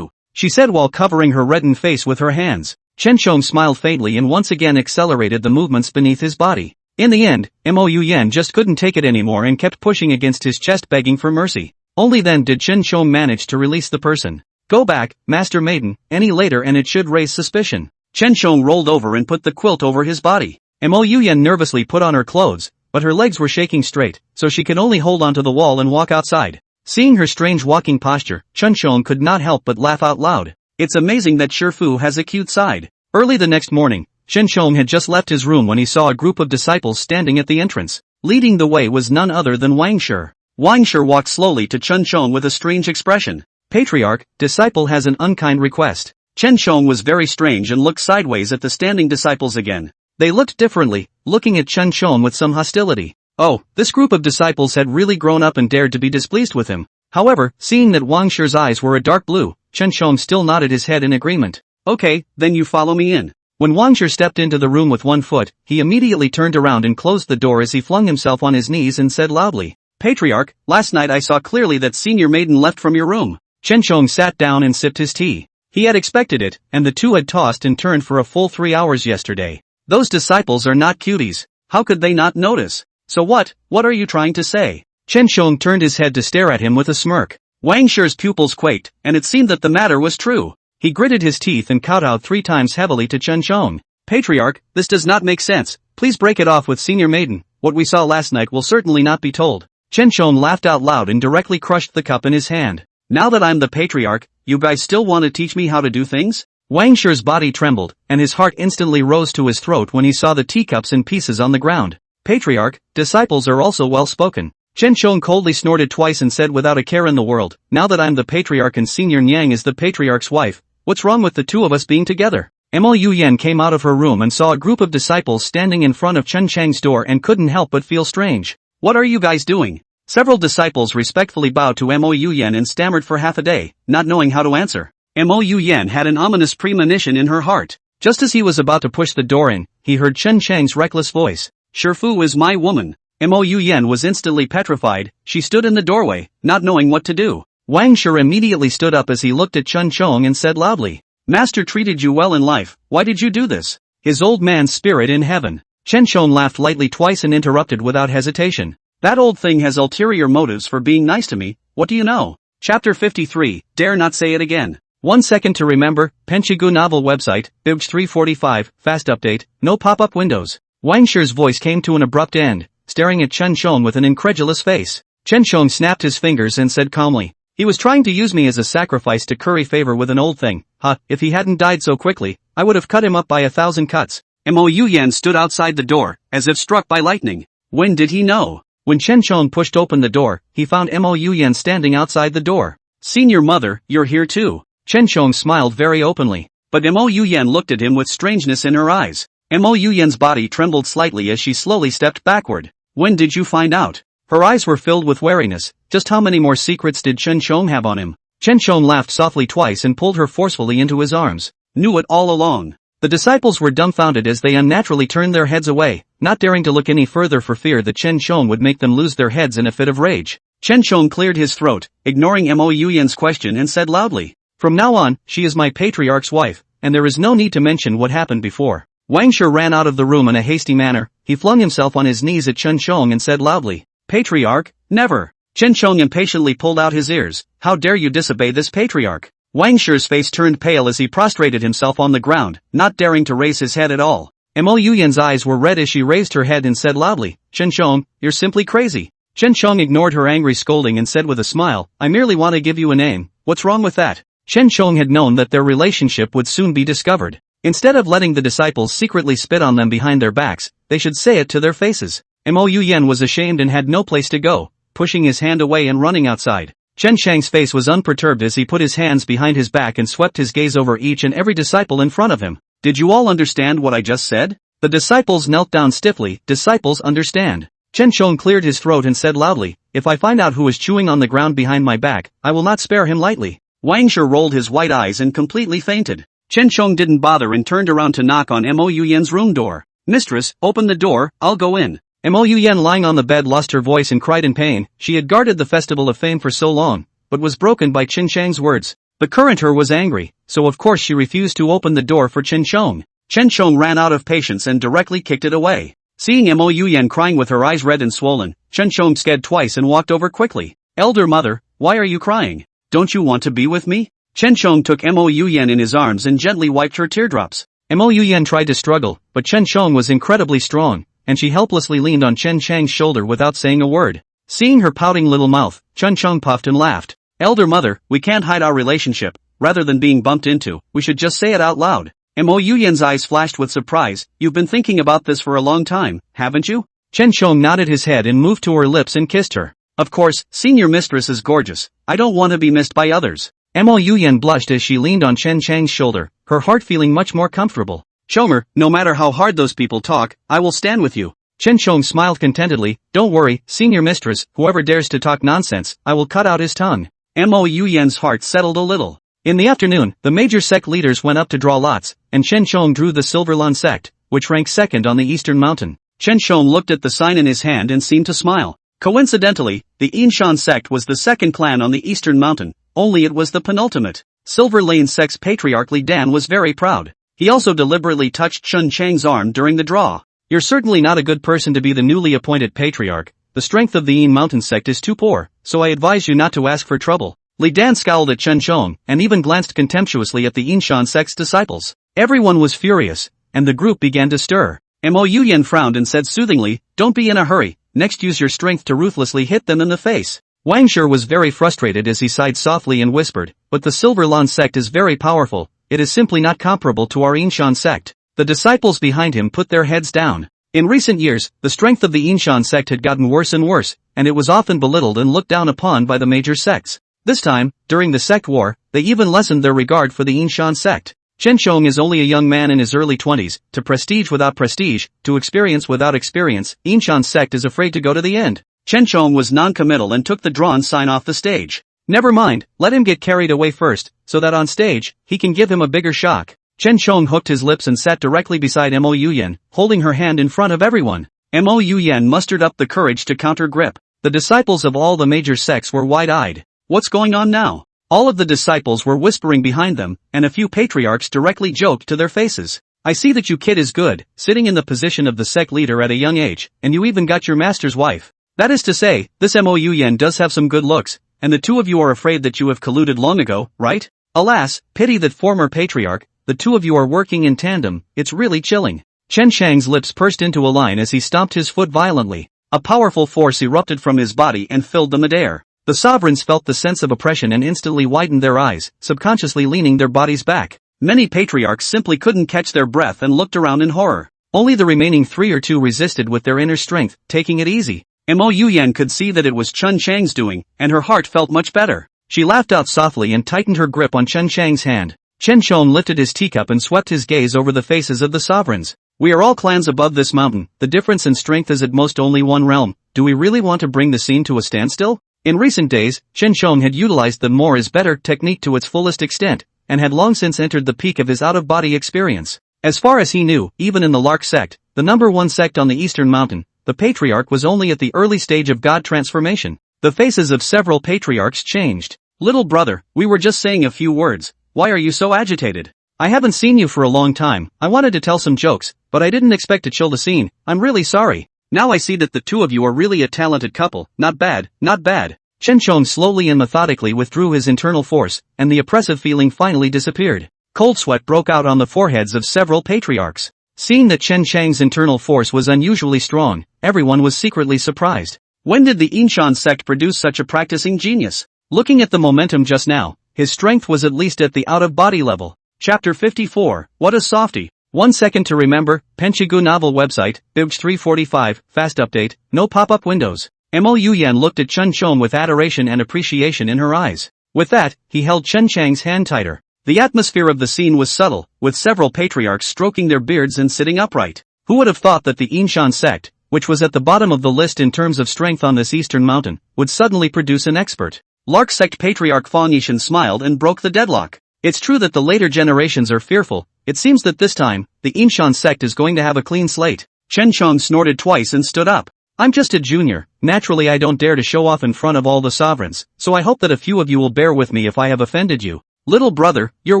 Speaker 2: She said while covering her reddened face with her hands. Chen Chong smiled faintly and once again accelerated the movements beneath his body. In the end, Mo Yuyan just couldn't take it anymore and kept pushing against his chest begging for mercy. Only then did Chen Chong manage to release the person. Go back, Master Maiden, any later and it should raise suspicion. Chen Chong rolled over and put the quilt over his body. Mo Yuyan nervously put on her clothes, but her legs were shaking straight, so she could only hold onto the wall and walk outside. Seeing her strange walking posture, Chen Shong could not help but laugh out loud. It's amazing that Shifu has a cute side. Early the next morning, Chen Shong had just left his room when he saw a group of disciples standing at the entrance. Leading the way was none other than Wang Shi. Wang Shi walked slowly to Chen Shong with a strange expression. Patriarch, disciple has an unkind request. Chen Shong was very strange and looked sideways at the standing disciples again. They looked differently, looking at Chen Shong with some hostility. Oh, this group of disciples had really grown up and dared to be displeased with him. However, seeing that Wang Shi's eyes were a dark blue, Chen Shong still nodded his head in agreement. Okay, then you follow me in. When Wang Shi stepped into the room with one foot, he immediately turned around and closed the door as he flung himself on his knees and said loudly, Patriarch, last night I saw clearly that senior maiden left from your room. Chen Shong sat down and sipped his tea. He had expected it, and the two had tossed and turned for a full 3 hours yesterday. Those disciples are not cuties. How could they not notice? So what are you trying to say? Chen Shong turned his head to stare at him with a smirk. Wang Shi's pupils quaked, and it seemed that the matter was true. He gritted his teeth and kowtowed 3 times heavily to Chen Shong. Patriarch, this does not make sense. Please break it off with senior maiden. What we saw last night will certainly not be told. Chen Shong laughed out loud and directly crushed the cup in his hand. Now that I'm the patriarch, you guys still want to teach me how to do things? Wang Shi's body trembled, and his heart instantly rose to his throat when he saw the teacups in pieces on the ground. Patriarch, disciples are also well spoken. Chen Shong coldly snorted twice and said without a care in the world, now that I'm the patriarch and senior Nyang is the patriarch's wife, what's wrong with the two of us being together? Mo Yuyan came out of her room and saw a group of disciples standing in front of Chen Chang's door and couldn't help but feel strange. What are you guys doing? Several disciples respectfully bowed to Mo Yuyan and stammered for half a day, not knowing how to answer. Mo Yuyan had an ominous premonition in her heart. Just as he was about to push the door in, he heard Chen Chang's reckless voice. Shifu is my woman. Mo Yuyan was instantly petrified. She stood in the doorway, not knowing what to do. Wang Shi immediately stood up as he looked at Chen Shong and said loudly, Master treated you well in life, why did you do this? His old man's spirit in heaven. Chen Shong laughed lightly twice and interrupted without hesitation. That old thing has ulterior motives for being nice to me, what do you know? Chapter 53, Dare Not Say It Again. 1 second to remember, Penchigu novel website, Bibj 345, fast update, no pop-up windows. Wang Shi's voice came to an abrupt end, staring at Chen Shong with an incredulous face. Chen Shong snapped his fingers and said calmly, he was trying to use me as a sacrifice to curry favor with an old thing. If he hadn't died so quickly, I would have cut him up by 1,000 cuts. Mo Yuyan stood outside the door, as if struck by lightning. When did he know? When Chen Shong pushed open the door, he found Mo Yuyan standing outside the door. Senior mother, you're here too. Chen Shong smiled very openly. But Mo Yuyan looked at him with strangeness in her eyes. Mo Yuyan's body trembled slightly as she slowly stepped backward. When did you find out? Her eyes were filled with wariness. Just how many more secrets did Chen Shong have on him? Chen Shong laughed softly twice and pulled her forcefully into his arms. Knew it all along. The disciples were dumbfounded as they unnaturally turned their heads away, not daring to look any further for fear that Chen Shong would make them lose their heads in a fit of rage. Chen Shong cleared his throat, ignoring Mo Yuyan's question and said loudly, from now on, she is my patriarch's wife, and there is no need to mention what happened before. Wang Shi ran out of the room in a hasty manner. He flung himself on his knees at Chen Shong and said loudly, Patriarch, never. Chen Shong impatiently pulled out his ears. How dare you disobey this patriarch? Wang Shi's face turned pale as he prostrated himself on the ground, not daring to raise his head at all. Mo Yuyan's eyes were red as she raised her head and said loudly, Chen Shong, you're simply crazy. Chen Shong ignored her angry scolding and said with a smile, I merely want to give you a name. What's wrong with that? Chen Shong had known that their relationship would soon be discovered. Instead of letting the disciples secretly spit on them behind their backs, they should say it to their faces. Mo Yuyan was ashamed and had no place to go, pushing his hand away and running outside. Chen Chang's face was unperturbed as he put his hands behind his back and swept his gaze over each and every disciple in front of him. Did you all understand what I just said? The disciples knelt down stiffly. Disciples understand. Chen Shong cleared his throat and said loudly, if I find out who is chewing on the ground behind my back, I will not spare him lightly. Wang Shi rolled his white eyes and completely fainted. Chen Shong didn't bother and turned around to knock on Mo Yuyan's room door. Mistress, open the door, I'll go in. Mo Yuyan lying on the bed lost her voice and cried in pain. She had guarded the Festival of Fame for so long, but was broken by Chen Shang's words. The current her was angry, so of course she refused to open the door for Chen Shong. Chen Shong ran out of patience and directly kicked it away. Seeing Mo Yuyan crying with her eyes red and swollen, Chen Shong sked twice and walked over quickly. Elder mother, why are you crying? Don't you want to be with me? Chen Shong took Mo Yuyan in his arms and gently wiped her teardrops. Mo Yuyan tried to struggle, but Chen Shong was incredibly strong.
Speaker 1: and she helplessly leaned on Chen Chang's shoulder without saying a word. Seeing her pouting little mouth, Chen Cheng puffed and laughed. Elder mother, we can't hide our relationship. Rather than being bumped into, we should just say it out loud. Mo Yuyan's eyes flashed with surprise. You've been thinking about this for a long time, haven't you? Chen Cheng nodded his head and moved to her lips and kissed her. Of course, senior mistress is gorgeous. I don't want to be missed by others. Mo Yuyan blushed as she leaned on Chen Chang's shoulder, her heart feeling much more comfortable. Chomer, no matter how hard those people talk, I will stand with you. Chen Cheng smiled contentedly. Don't worry, senior mistress, whoever dares to talk nonsense, I will cut out his tongue. Mo Yuyan's heart settled a little. In the afternoon, the major sect leaders went up to draw lots, and Chen Cheng drew the Silverlan sect, which ranked second on the eastern mountain. Chen Cheng looked at the sign in his hand and seemed to smile. Coincidentally, the Yinshan sect was the second clan on the eastern mountain, only it was the penultimate. Silver Lane sect's patriarch Li Dan was very proud. He also deliberately touched Chen Cheng's arm during the draw. You're certainly not a good person to be the newly appointed patriarch. The strength of the Yin Mountain sect is too poor, so I advise you not to ask for trouble. Li Dan scowled at Chen Cheng, and even glanced contemptuously at the Yinshan sect's disciples. Everyone was furious, and the group began to stir. Mo Yuyan frowned and said soothingly, don't be in a hurry, next use your strength to ruthlessly hit them in the face. Wang Shi was very frustrated as he sighed softly and whispered, but the Silver Lan sect is very powerful, it is simply not comparable to our Yinshan sect. The disciples behind him put their heads down. In recent years, the strength of the Yinshan sect had gotten worse and worse, and it was often belittled and looked down upon by the major sects. This time, during the sect war, they even lessened their regard for the Yinshan sect. Chen Cheng is only a young man in his early 20s, to prestige without prestige, to experience without experience, Yinshan sect is afraid to go to the end. Chen Cheng was non-committal and took the drawn sign off the stage. Never mind, let him get carried away first, so that on stage, he can give him a bigger shock. Chen Cheng hooked his lips and sat directly beside Mo Yuyan, holding her hand in front of everyone. Mo Yuyan mustered up the courage to counter-grip. The disciples of all the major sects were wide-eyed. What's going on now? All of the disciples were whispering behind them, and a few patriarchs directly joked to their faces. I see that you kid is good, sitting in the position of the sect leader at a young age, and you even got your master's wife. That is to say, this Mo Yuyan does have some good looks, and the two of you are afraid that you have colluded long ago, right? Alas, pity that former patriarch, the two of you are working in tandem, it's really chilling. Chen Chang's lips pursed into a line as he stomped his foot violently. A powerful force erupted from his body and filled the midair. The sovereigns felt the sense of oppression and instantly widened their eyes, subconsciously leaning their bodies back. Many patriarchs simply couldn't catch their breath and looked around in horror. Only the remaining 3 or 2 resisted with their inner strength, taking it easy. Mo Yuyan could see that it was Chen Chang's doing, and her heart felt much better. She laughed out softly and tightened her grip on Chen Chang's hand. Chen Cheng lifted his teacup and swept his gaze over the faces of the sovereigns. We are all clans above this mountain, the difference in strength is at most only one realm. Do we really want to bring the scene to a standstill? In recent days, Chen Cheng had utilized the more is better technique to its fullest extent, and had long since entered the peak of his out-of-body experience. As far as he knew, even in the Lark sect, the number 1 sect on the eastern mountain, the patriarch was only at the early stage of god transformation. The faces of several patriarchs changed. Little brother, we were just saying a few words, why are you so agitated? I haven't seen you for a long time, I wanted to tell some jokes, but I didn't expect to chill the scene, I'm really sorry. Now I see that the two of you are really a talented couple, not bad, not bad. Chen Cheng slowly and methodically withdrew his internal force, and the oppressive feeling finally disappeared. Cold sweat broke out on the foreheads of several patriarchs. Seeing that Chen Chang's internal force was unusually strong, everyone was secretly surprised. When did the Yinshan sect produce such a practicing genius? Looking at the momentum just now, his strength was at least at the out-of-body level. Chapter 54, What a Softie. 1 second to remember, Penchigu novel website, Bibj 345, fast update, no pop-up windows. Mo Yuyan looked at Chen Cheng with adoration and appreciation in her eyes. With that, he held Chen Chang's hand tighter. The atmosphere of the scene was subtle, with several patriarchs stroking their beards and sitting upright. Who would have thought that the Yinshan sect, which was at the bottom of the list in terms of strength on this eastern mountain, would suddenly produce an expert? Lark sect patriarch Fan Yishan smiled and broke the deadlock. It's true that the later generations are fearful, it seems that this time, the Yinshan sect is going to have a clean slate. Chen Cheng snorted twice and stood up. I'm just a junior, naturally I don't dare to show off in front of all the sovereigns, so I hope that a few of you will bear with me if I have offended you. Little brother, you're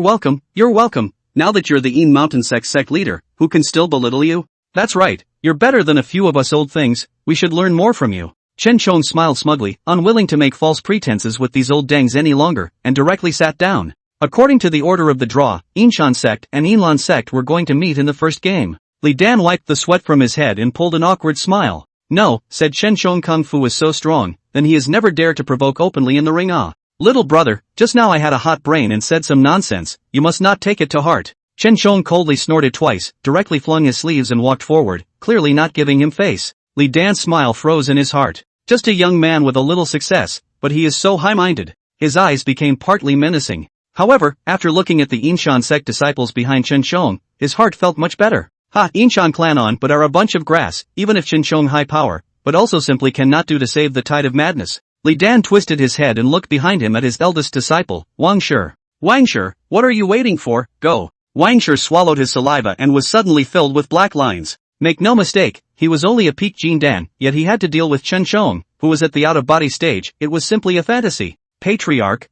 Speaker 1: welcome, now that you're the Yin Mountain sect leader, who can still belittle you? That's right, you're better than a few of us old things, we should learn more from you. Chen Cheng smiled smugly, unwilling to make false pretenses with these old dangs any longer, and directly sat down. According to the order of the draw, Yinshan sect and Yinlan sect were going to meet in the first game.
Speaker 2: Li Dan wiped the sweat from his head and pulled an awkward smile. No, said Chen Shong, kung fu is so strong, then he has never dared to provoke openly in the ring. Ah. Little brother, just now I had a hot brain and said some nonsense, you must not take it to heart. Chen Shong coldly snorted twice, directly flung his sleeves and walked forward, clearly not giving him face. Li Dan's smile froze in his heart. Just a young man with a little success, but he is so high-minded. His eyes became partly menacing. However, after looking at the Inshan sect disciples behind Chen Shong, his heart felt much better. Ha, Inshan clan on but are a bunch of grass, even if Chen Shong high power, but also simply cannot do to save the tide of madness. Li Dan twisted his head and looked behind him at his eldest disciple, Wang Shi. Wang Shi, what are you waiting for? Go. Wang Shi swallowed his saliva and was suddenly filled with black lines. Make no mistake, he was only a peak Jin Dan, yet he had to deal with Chen Shong, who was at the out-of-body stage. It was simply a fantasy. Patriarch,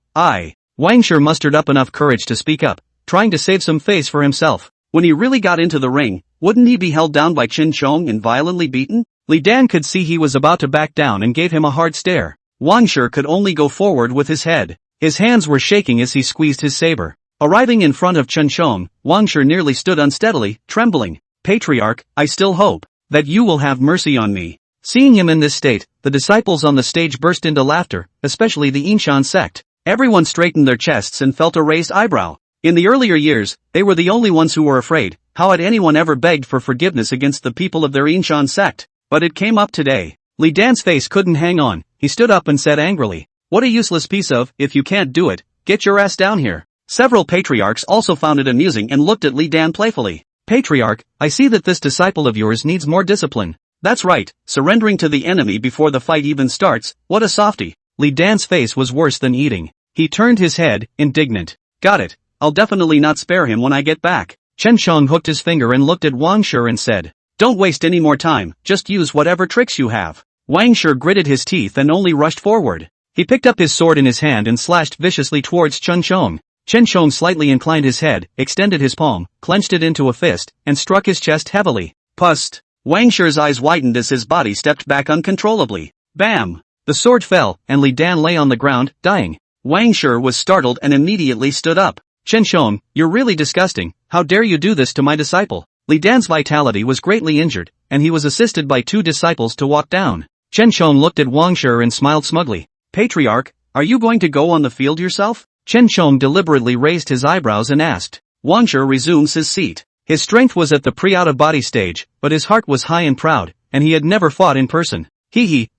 Speaker 2: Wang Shi mustered up enough courage to speak up, trying to save some face for himself. When he really got into the ring, wouldn't he be held down by Chen Shong and violently beaten? Li Dan could see he was about to back down and gave him a hard stare. Wang Shi could only go forward with his head. His hands were shaking as he squeezed his saber. Arriving in front of Chen Shong, Wang Shi nearly stood unsteadily, trembling. Patriarch, I still hope that you will have mercy on me. Seeing him in this state, the disciples on the stage burst into laughter, especially the Inshan sect. Everyone straightened their chests and felt a raised eyebrow. In the earlier years, they were the only ones who were afraid. How had anyone ever begged for forgiveness against the people of their Inshan sect? But it came up today. Li Dan's face couldn't hang on. He stood up and said angrily, what a useless piece of, if you can't do it, get your ass down here. Several patriarchs also found it amusing and looked at Li Dan playfully. Patriarch, I see that this disciple of yours needs more discipline. That's right, surrendering to the enemy before the fight even starts, what a softie. Li Dan's face was worse than eating. He turned his head, indignant. Got it, I'll definitely not spare him when I get back. Chen Shong hooked his finger and looked at Wang Shi and said, don't waste any more time, just use whatever tricks you have. Wang Shi gritted his teeth and only rushed forward. He picked up his sword in his hand and slashed viciously towards Chen Shong. Chen Shong slightly inclined his head, extended his palm, clenched it into a fist, and struck his chest heavily. Pust! Wang Shi's eyes widened as his body stepped back uncontrollably. Bam! The sword fell, and Li Dan lay on the ground, dying. Wang Shi was startled and immediately stood up. Chen Shong, you're really disgusting, how dare you do this to my disciple? Li Dan's vitality was greatly injured, and he was assisted by two disciples to walk down. Chen Shong looked at Wang Shi and smiled smugly. Patriarch, are you going to go on the field yourself? Chen Shong deliberately raised his eyebrows and asked. Wang Shi resumes his seat. His strength was at the pre-out-of-body stage, but his heart was high and proud, and he had never fought in person.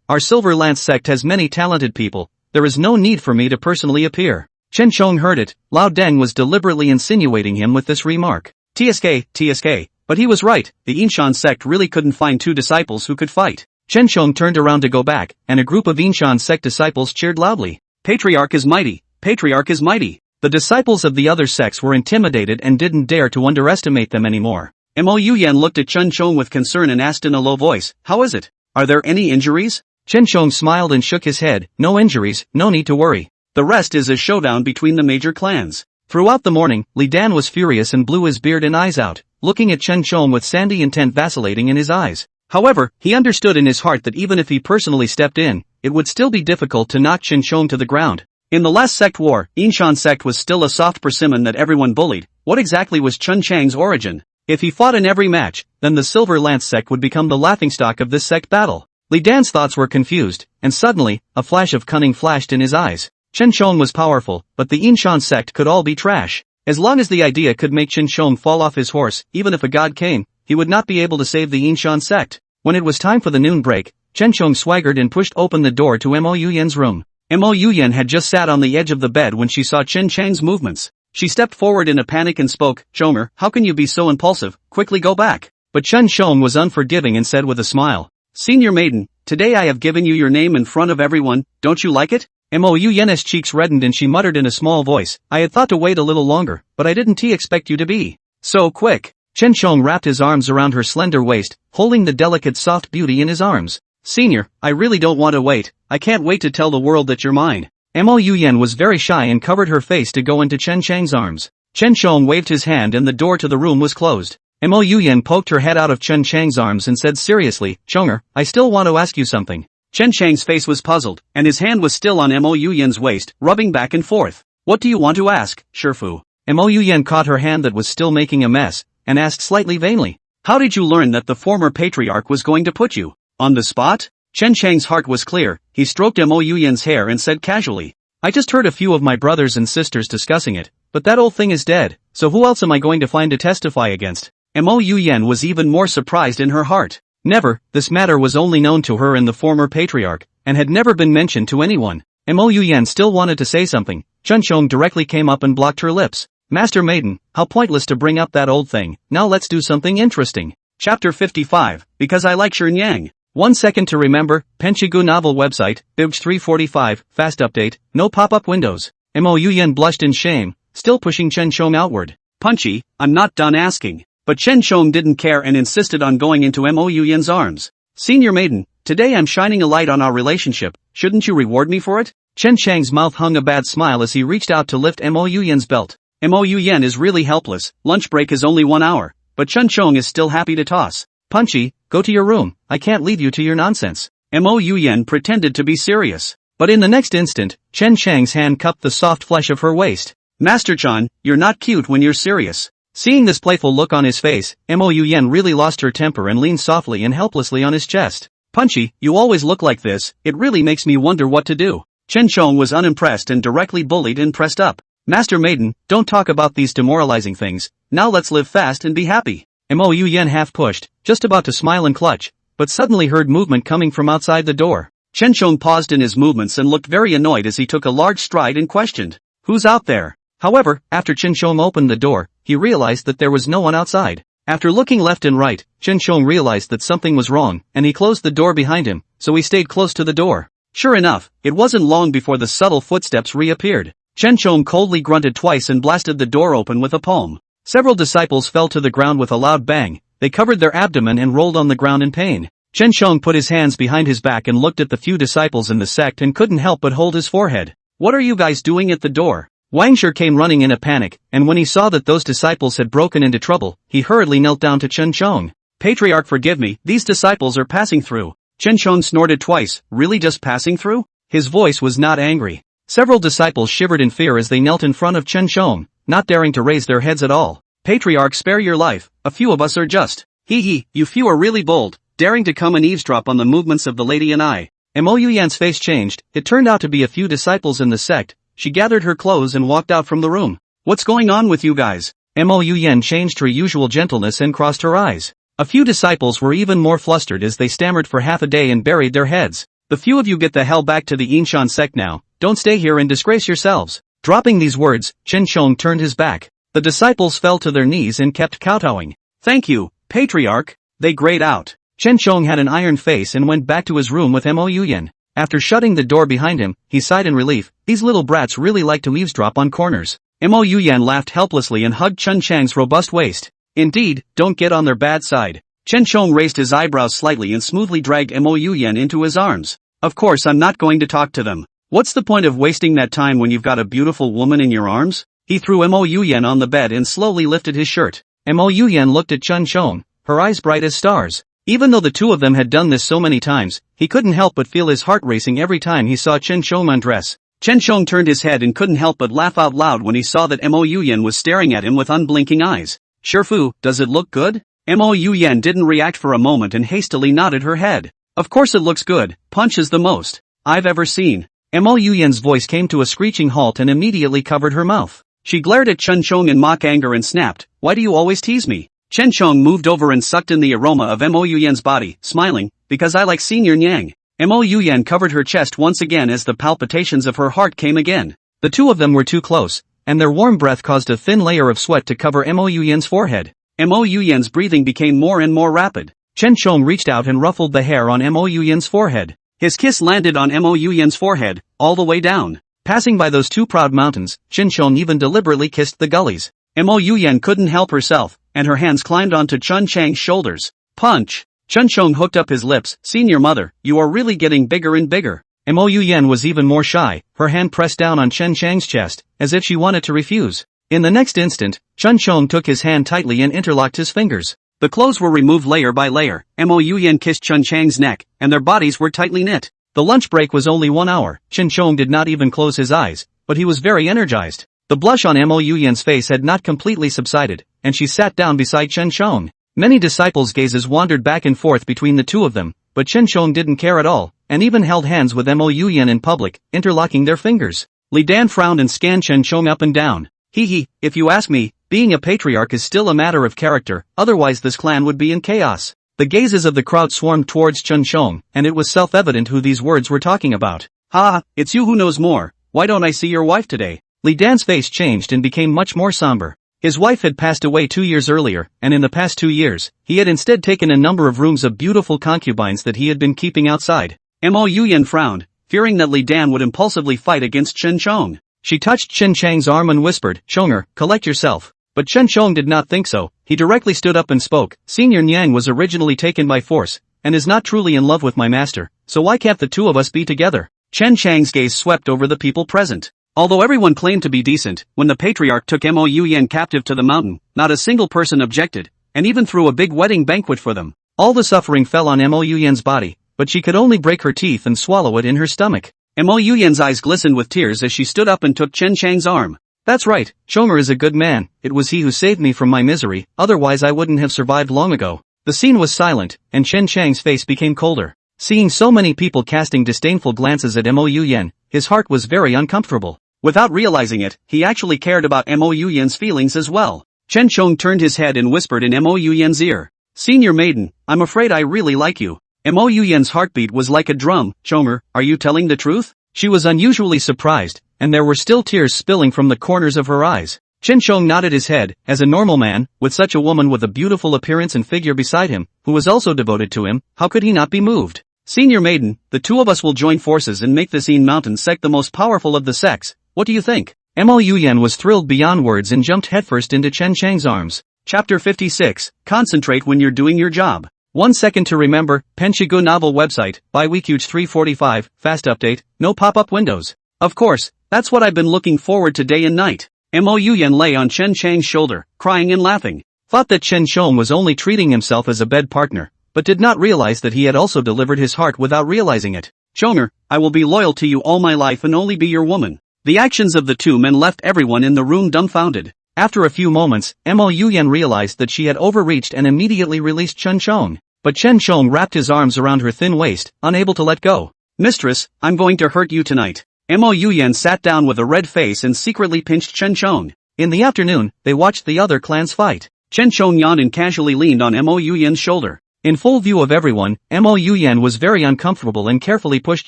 Speaker 2: Our Silver Lance sect has many talented people, there is no need for me to personally appear. Chen Shong heard it. Lao Deng was deliberately insinuating him with this remark. TSK, but he was right, the Inshan sect really couldn't find two disciples who could fight. Chen Shong turned around to go back, and a group of Inshan sect disciples cheered loudly. Patriarch is mighty, Patriarch is mighty. The disciples of the other sects were intimidated and didn't dare to underestimate them anymore. Mo Yuyan looked at Chen Shong with concern and asked in a low voice, how is it? Are there any injuries? Chen Shong smiled and shook his head, no injuries, no need to worry. The rest is a showdown between the major clans. Throughout the morning, Li Dan was furious and blew his beard and eyes out, looking at Chen Shong with sandy intent vacillating in his eyes. However, he understood in his heart that even if he personally stepped in, it would still be difficult to knock Chen Shong to the ground. In the last sect war, Inshan sect was still a soft persimmon that everyone bullied. What exactly was Chen Chang's origin? If he fought in every match, then the Silver Lance sect would become the laughingstock of this sect battle. Li Dan's thoughts were confused, and suddenly, a flash of cunning flashed in his eyes. Chen Shong was powerful, but the Inshan sect could all be trash. As long as the idea could make Chen Shong fall off his horse, even if a god came, he would not be able to save the Inshan sect. When it was time for the noon break, Chen Shong swaggered and pushed open the door to Mo Yuyan's room. Mo Yuyan had just sat on the edge of the bed when she saw Chen Chang's movements. She stepped forward in a panic and spoke, Chomer, how can you be so impulsive, quickly go back. But Chen Shong was unforgiving and said with a smile, Senior maiden, today I have given you your name in front of everyone, don't you like it? Mo Yuyan's cheeks reddened and she muttered in a small voice, I had thought to wait a little longer, but I didn't expect you to be so quick. Chen Shong wrapped his arms around her slender waist, holding the delicate soft beauty in his arms. Senior, I really don't want to wait, I can't wait to tell the world that you're mine. Mo Yuyan was very shy and covered her face to go into Chen Chang's arms. Chen Shong waved his hand and the door to the room was closed. Mo Yuyan poked her head out of Chen Chang's arms and said seriously, Chonger, I still want to ask you something. Chen Chang's face was puzzled, and his hand was still on Mo Yuyan's waist, rubbing back and forth. What do you want to ask, Shifu? Mo Yuyan caught her hand that was still making a mess, and asked slightly vainly. How did you learn that the former patriarch was going to put you on the spot? Chen Chang's heart was clear. He stroked Mo Yuyan's hair and said casually, I just heard a few of my brothers and sisters discussing it, but that old thing is dead, so who else am I going to find to testify against? Mo Yuyan was even more surprised in her heart. Never, this matter was only known to her and the former patriarch, and had never been mentioned to anyone. Mo Yuyan still wanted to say something. Chen Chong directly came up and blocked her lips. Master Maiden, how pointless to bring up that old thing, now let's do something interesting. Chapter 55, Because I Like Shern Yang. 1 second to remember, Penchigu novel website, Bibs 345, fast update, no pop-up windows. Mo Yuyan blushed in shame, still pushing Chen Chong outward. Punchy, I'm not done asking. But Chen Chong didn't care and insisted on going into Mo Yuyan's arms. Senior Maiden, today I'm shining a light on our relationship, shouldn't you reward me for it? Chen Chang's mouth hung a bad smile as he reached out to lift Mo Yuyan's belt. Mo Yuyan is really helpless, lunch break is only 1 hour, but Chen Chong is still happy to toss. Punchy, go to your room, I can't leave you to your nonsense. Mo Yuyan pretended to be serious. But in the next instant, Chen Chang's hand cupped the soft flesh of her waist. Master Chan, you're not cute when you're serious. Seeing this playful look on his face, Mo Yuyan really lost her temper and leaned softly and helplessly on his chest. Punchy, you always look like this, it really makes me wonder what to do. Chen Chong was unimpressed and directly bullied and pressed up. Master Maiden, don't talk about these demoralizing things, now let's live fast and be happy. Mo Yuyan half pushed, just about to smile and clutch, but suddenly heard movement coming from outside the door. Chen Chong paused in his movements and looked very annoyed as he took a large stride and questioned, who's out there? However, after Chen Chong opened the door, he realized that there was no one outside. After looking left and right, Chen Chong realized that something was wrong, and he closed the door behind him, so he stayed close to the door. Sure enough, it wasn't long before the subtle footsteps reappeared. Chen Chong coldly grunted twice and blasted the door open with a palm. Several disciples fell to the ground with a loud bang, they covered their abdomen and rolled on the ground in pain. Chen Chong put his hands behind his back and looked at the few disciples in the sect and couldn't help but hold his forehead. What are you guys doing at the door? Wang Shi came running in a panic, and when he saw that those disciples had broken into trouble, he hurriedly knelt down to Chen Chong. Patriarch, forgive me, these disciples are passing through. Chen Chong snorted twice, really just passing through? His voice was not angry. Several disciples shivered in fear as they knelt in front of Chen Chong, not daring to raise their heads at all. Patriarch, spare your life, a few of us are just. Hee, you few are really bold, daring to come and eavesdrop on the movements of the lady and I. Mo Yuyan's face changed, it turned out to be a few disciples in the sect. She gathered her clothes and walked out from the room. What's going on with you guys? Mo Yuyan changed her usual gentleness and crossed her eyes. A few disciples were even more flustered as they stammered for half a day and buried their heads. The few of you get the hell back to the Yinshan sect now, don't stay here and disgrace yourselves. Dropping these words, Chen Chong turned his back. The disciples fell to their knees and kept kowtowing. Thank you, Patriarch, they grayed out. Chen Chong had an iron face and went back to his room with Mo Yuyan. After shutting the door behind him, he sighed in relief, these little brats really like to eavesdrop on corners. Mo Yuyan laughed helplessly and hugged Chen Chang's robust waist. Indeed, don't get on their bad side. Chen Chong raised his eyebrows slightly and smoothly dragged Mo Yuyan into his arms. Of course I'm not going to talk to them. What's the point of wasting that time when you've got a beautiful woman in your arms? He threw Mo Yuyan on the bed and slowly lifted his shirt. Mo Yuyan looked at Chen Chong, her eyes bright as stars. Even though the two of them had done this so many times, he couldn't help but feel his heart racing every time he saw Chen Chong undress. Chen Chong turned his head and couldn't help but laugh out loud when he saw that Mo Yuyan was staring at him with unblinking eyes. Shifu, does it look good? Mo Yuyan didn't react for a moment and hastily nodded her head. Of course it looks good, punch is the most I've ever seen. Mo Yuyan's voice came to a screeching halt and immediately covered her mouth. She glared at Chen Chong in mock anger and snapped, why do you always tease me? Chen Chong moved over and sucked in the aroma of Mo Yuyan's body, smiling, because I like Senior Yang. Mo Yuyan covered her chest once again as the palpitations of her heart came again. The two of them were too close, and their warm breath caused a thin layer of sweat to cover Mo Yuyan's forehead. Mo Yuyan's breathing became more and more rapid. Chen Chong reached out and ruffled the hair on Mo Yuyan's forehead. His kiss landed on Mo Yuyan's forehead, all the way down. Passing by those two proud mountains, Chen Chong even deliberately kissed the gullies. Mo Yuyan couldn't help herself, and her hands climbed onto Chen Chang's shoulders. Punch! Chen Chong hooked up his lips, Senior Mother, you are really getting bigger and bigger. Mo Yuyan was even more shy, her hand pressed down on Chen Chang's chest, as if she wanted to refuse. In the next instant, Chen Chong took his hand tightly and interlocked his fingers. The clothes were removed layer by layer, Mo Yuyan kissed Chen Chang's neck, and their bodies were tightly knit. The lunch break was only 1 hour, Chen Chong did not even close his eyes, but he was very energized. The blush on Mo Yuyan's face had not completely subsided, and she sat down beside Chen Chong.
Speaker 1: Many disciples' gazes wandered back and forth between the two of them, but Chen Shong didn't care at all, and even held hands with Mo Yuyan in public, interlocking their fingers. Li Dan frowned and scanned Chen Shong up and down. If you ask me, being a patriarch is still a matter of character, otherwise this clan would be in chaos. The gazes of the crowd swarmed towards Chen Shong, and it was self-evident who these words were talking about. Ha, it's you who knows more, why don't I see your wife today? Li Dan's face changed and became much more somber. His wife had passed away 2 years earlier, and in the past 2 years, he had instead taken a number of rooms of beautiful concubines that he had been keeping outside. Mo Yuyan frowned, fearing that Li Dan would impulsively fight against Chen Shong. She touched Chen Chang's arm and whispered, "Shonger, collect yourself." But Chen Shong did not think so. He directly stood up and spoke. "Senior Nyang was originally taken by force, and is not truly in love with my master, so why can't the two of us be together?" Chen Chang's gaze swept over the people present. Although everyone claimed to be decent, when the patriarch took Mo Yuyan captive to the mountain, not a single person objected, and even threw a big wedding banquet for them. All the suffering fell on Mo Yuyan's body, but she could only break her teeth and swallow it in her stomach. Mo Yuyan's eyes glistened with tears as she stood up and took Chen Chang's arm. "That's right, Shonger is a good man, it was he who saved me from my misery, otherwise I wouldn't have survived long ago." The scene was silent, and Chen Chang's face became colder. Seeing so many people casting disdainful glances at Mo Yuyan, his heart was very uncomfortable. Without realizing it, he actually cared about Mo Yuyan's feelings as well. Chen Shong turned his head and whispered in Mo Yuyan's ear, "Senior maiden, I'm afraid I really like you." Mo Yuyan's heartbeat was like a drum. "Shonger, are you telling the truth?" She was unusually surprised, and there were still tears spilling from the corners of her eyes. Chen Shong nodded his head. As a normal man, with such a woman with a beautiful appearance and figure beside him, who was also devoted to him, how could he not be moved? "Senior maiden, the two of us will join forces and make the Scene Mountain sect the most powerful of the sects. What do you think?" Mo Yuyan was thrilled beyond words and jumped headfirst into Chen Chang's arms. Chapter 56, Concentrate when you're doing your job. 1 second to remember, Penshigu novel website, by Weekuge 345, fast update, no pop-up windows. Of course, that's what I've been looking forward to day and night. Mo Yuyan lay on Chen Chang's shoulder, crying and laughing. Thought that Chen Shong was only treating himself as a bed partner, but did not realize that he had also delivered his heart without realizing it. "Shonger, I will be loyal to you all my life and only be your woman." The actions of the two men left everyone in the room dumbfounded. After a few moments, Mo Yuyan realized that she had overreached and immediately released Chen Shong. But Chen Shong wrapped his arms around her thin waist, unable to let go. "Mistress, I'm going to hurt you tonight." Mo Yuyan sat down with a red face and secretly pinched Chen Shong. In the afternoon, they watched the other clans fight. Chen Shong yawned and casually leaned on Mo Yuyan's shoulder. In full view of everyone, Mo Yuyan was very uncomfortable and carefully pushed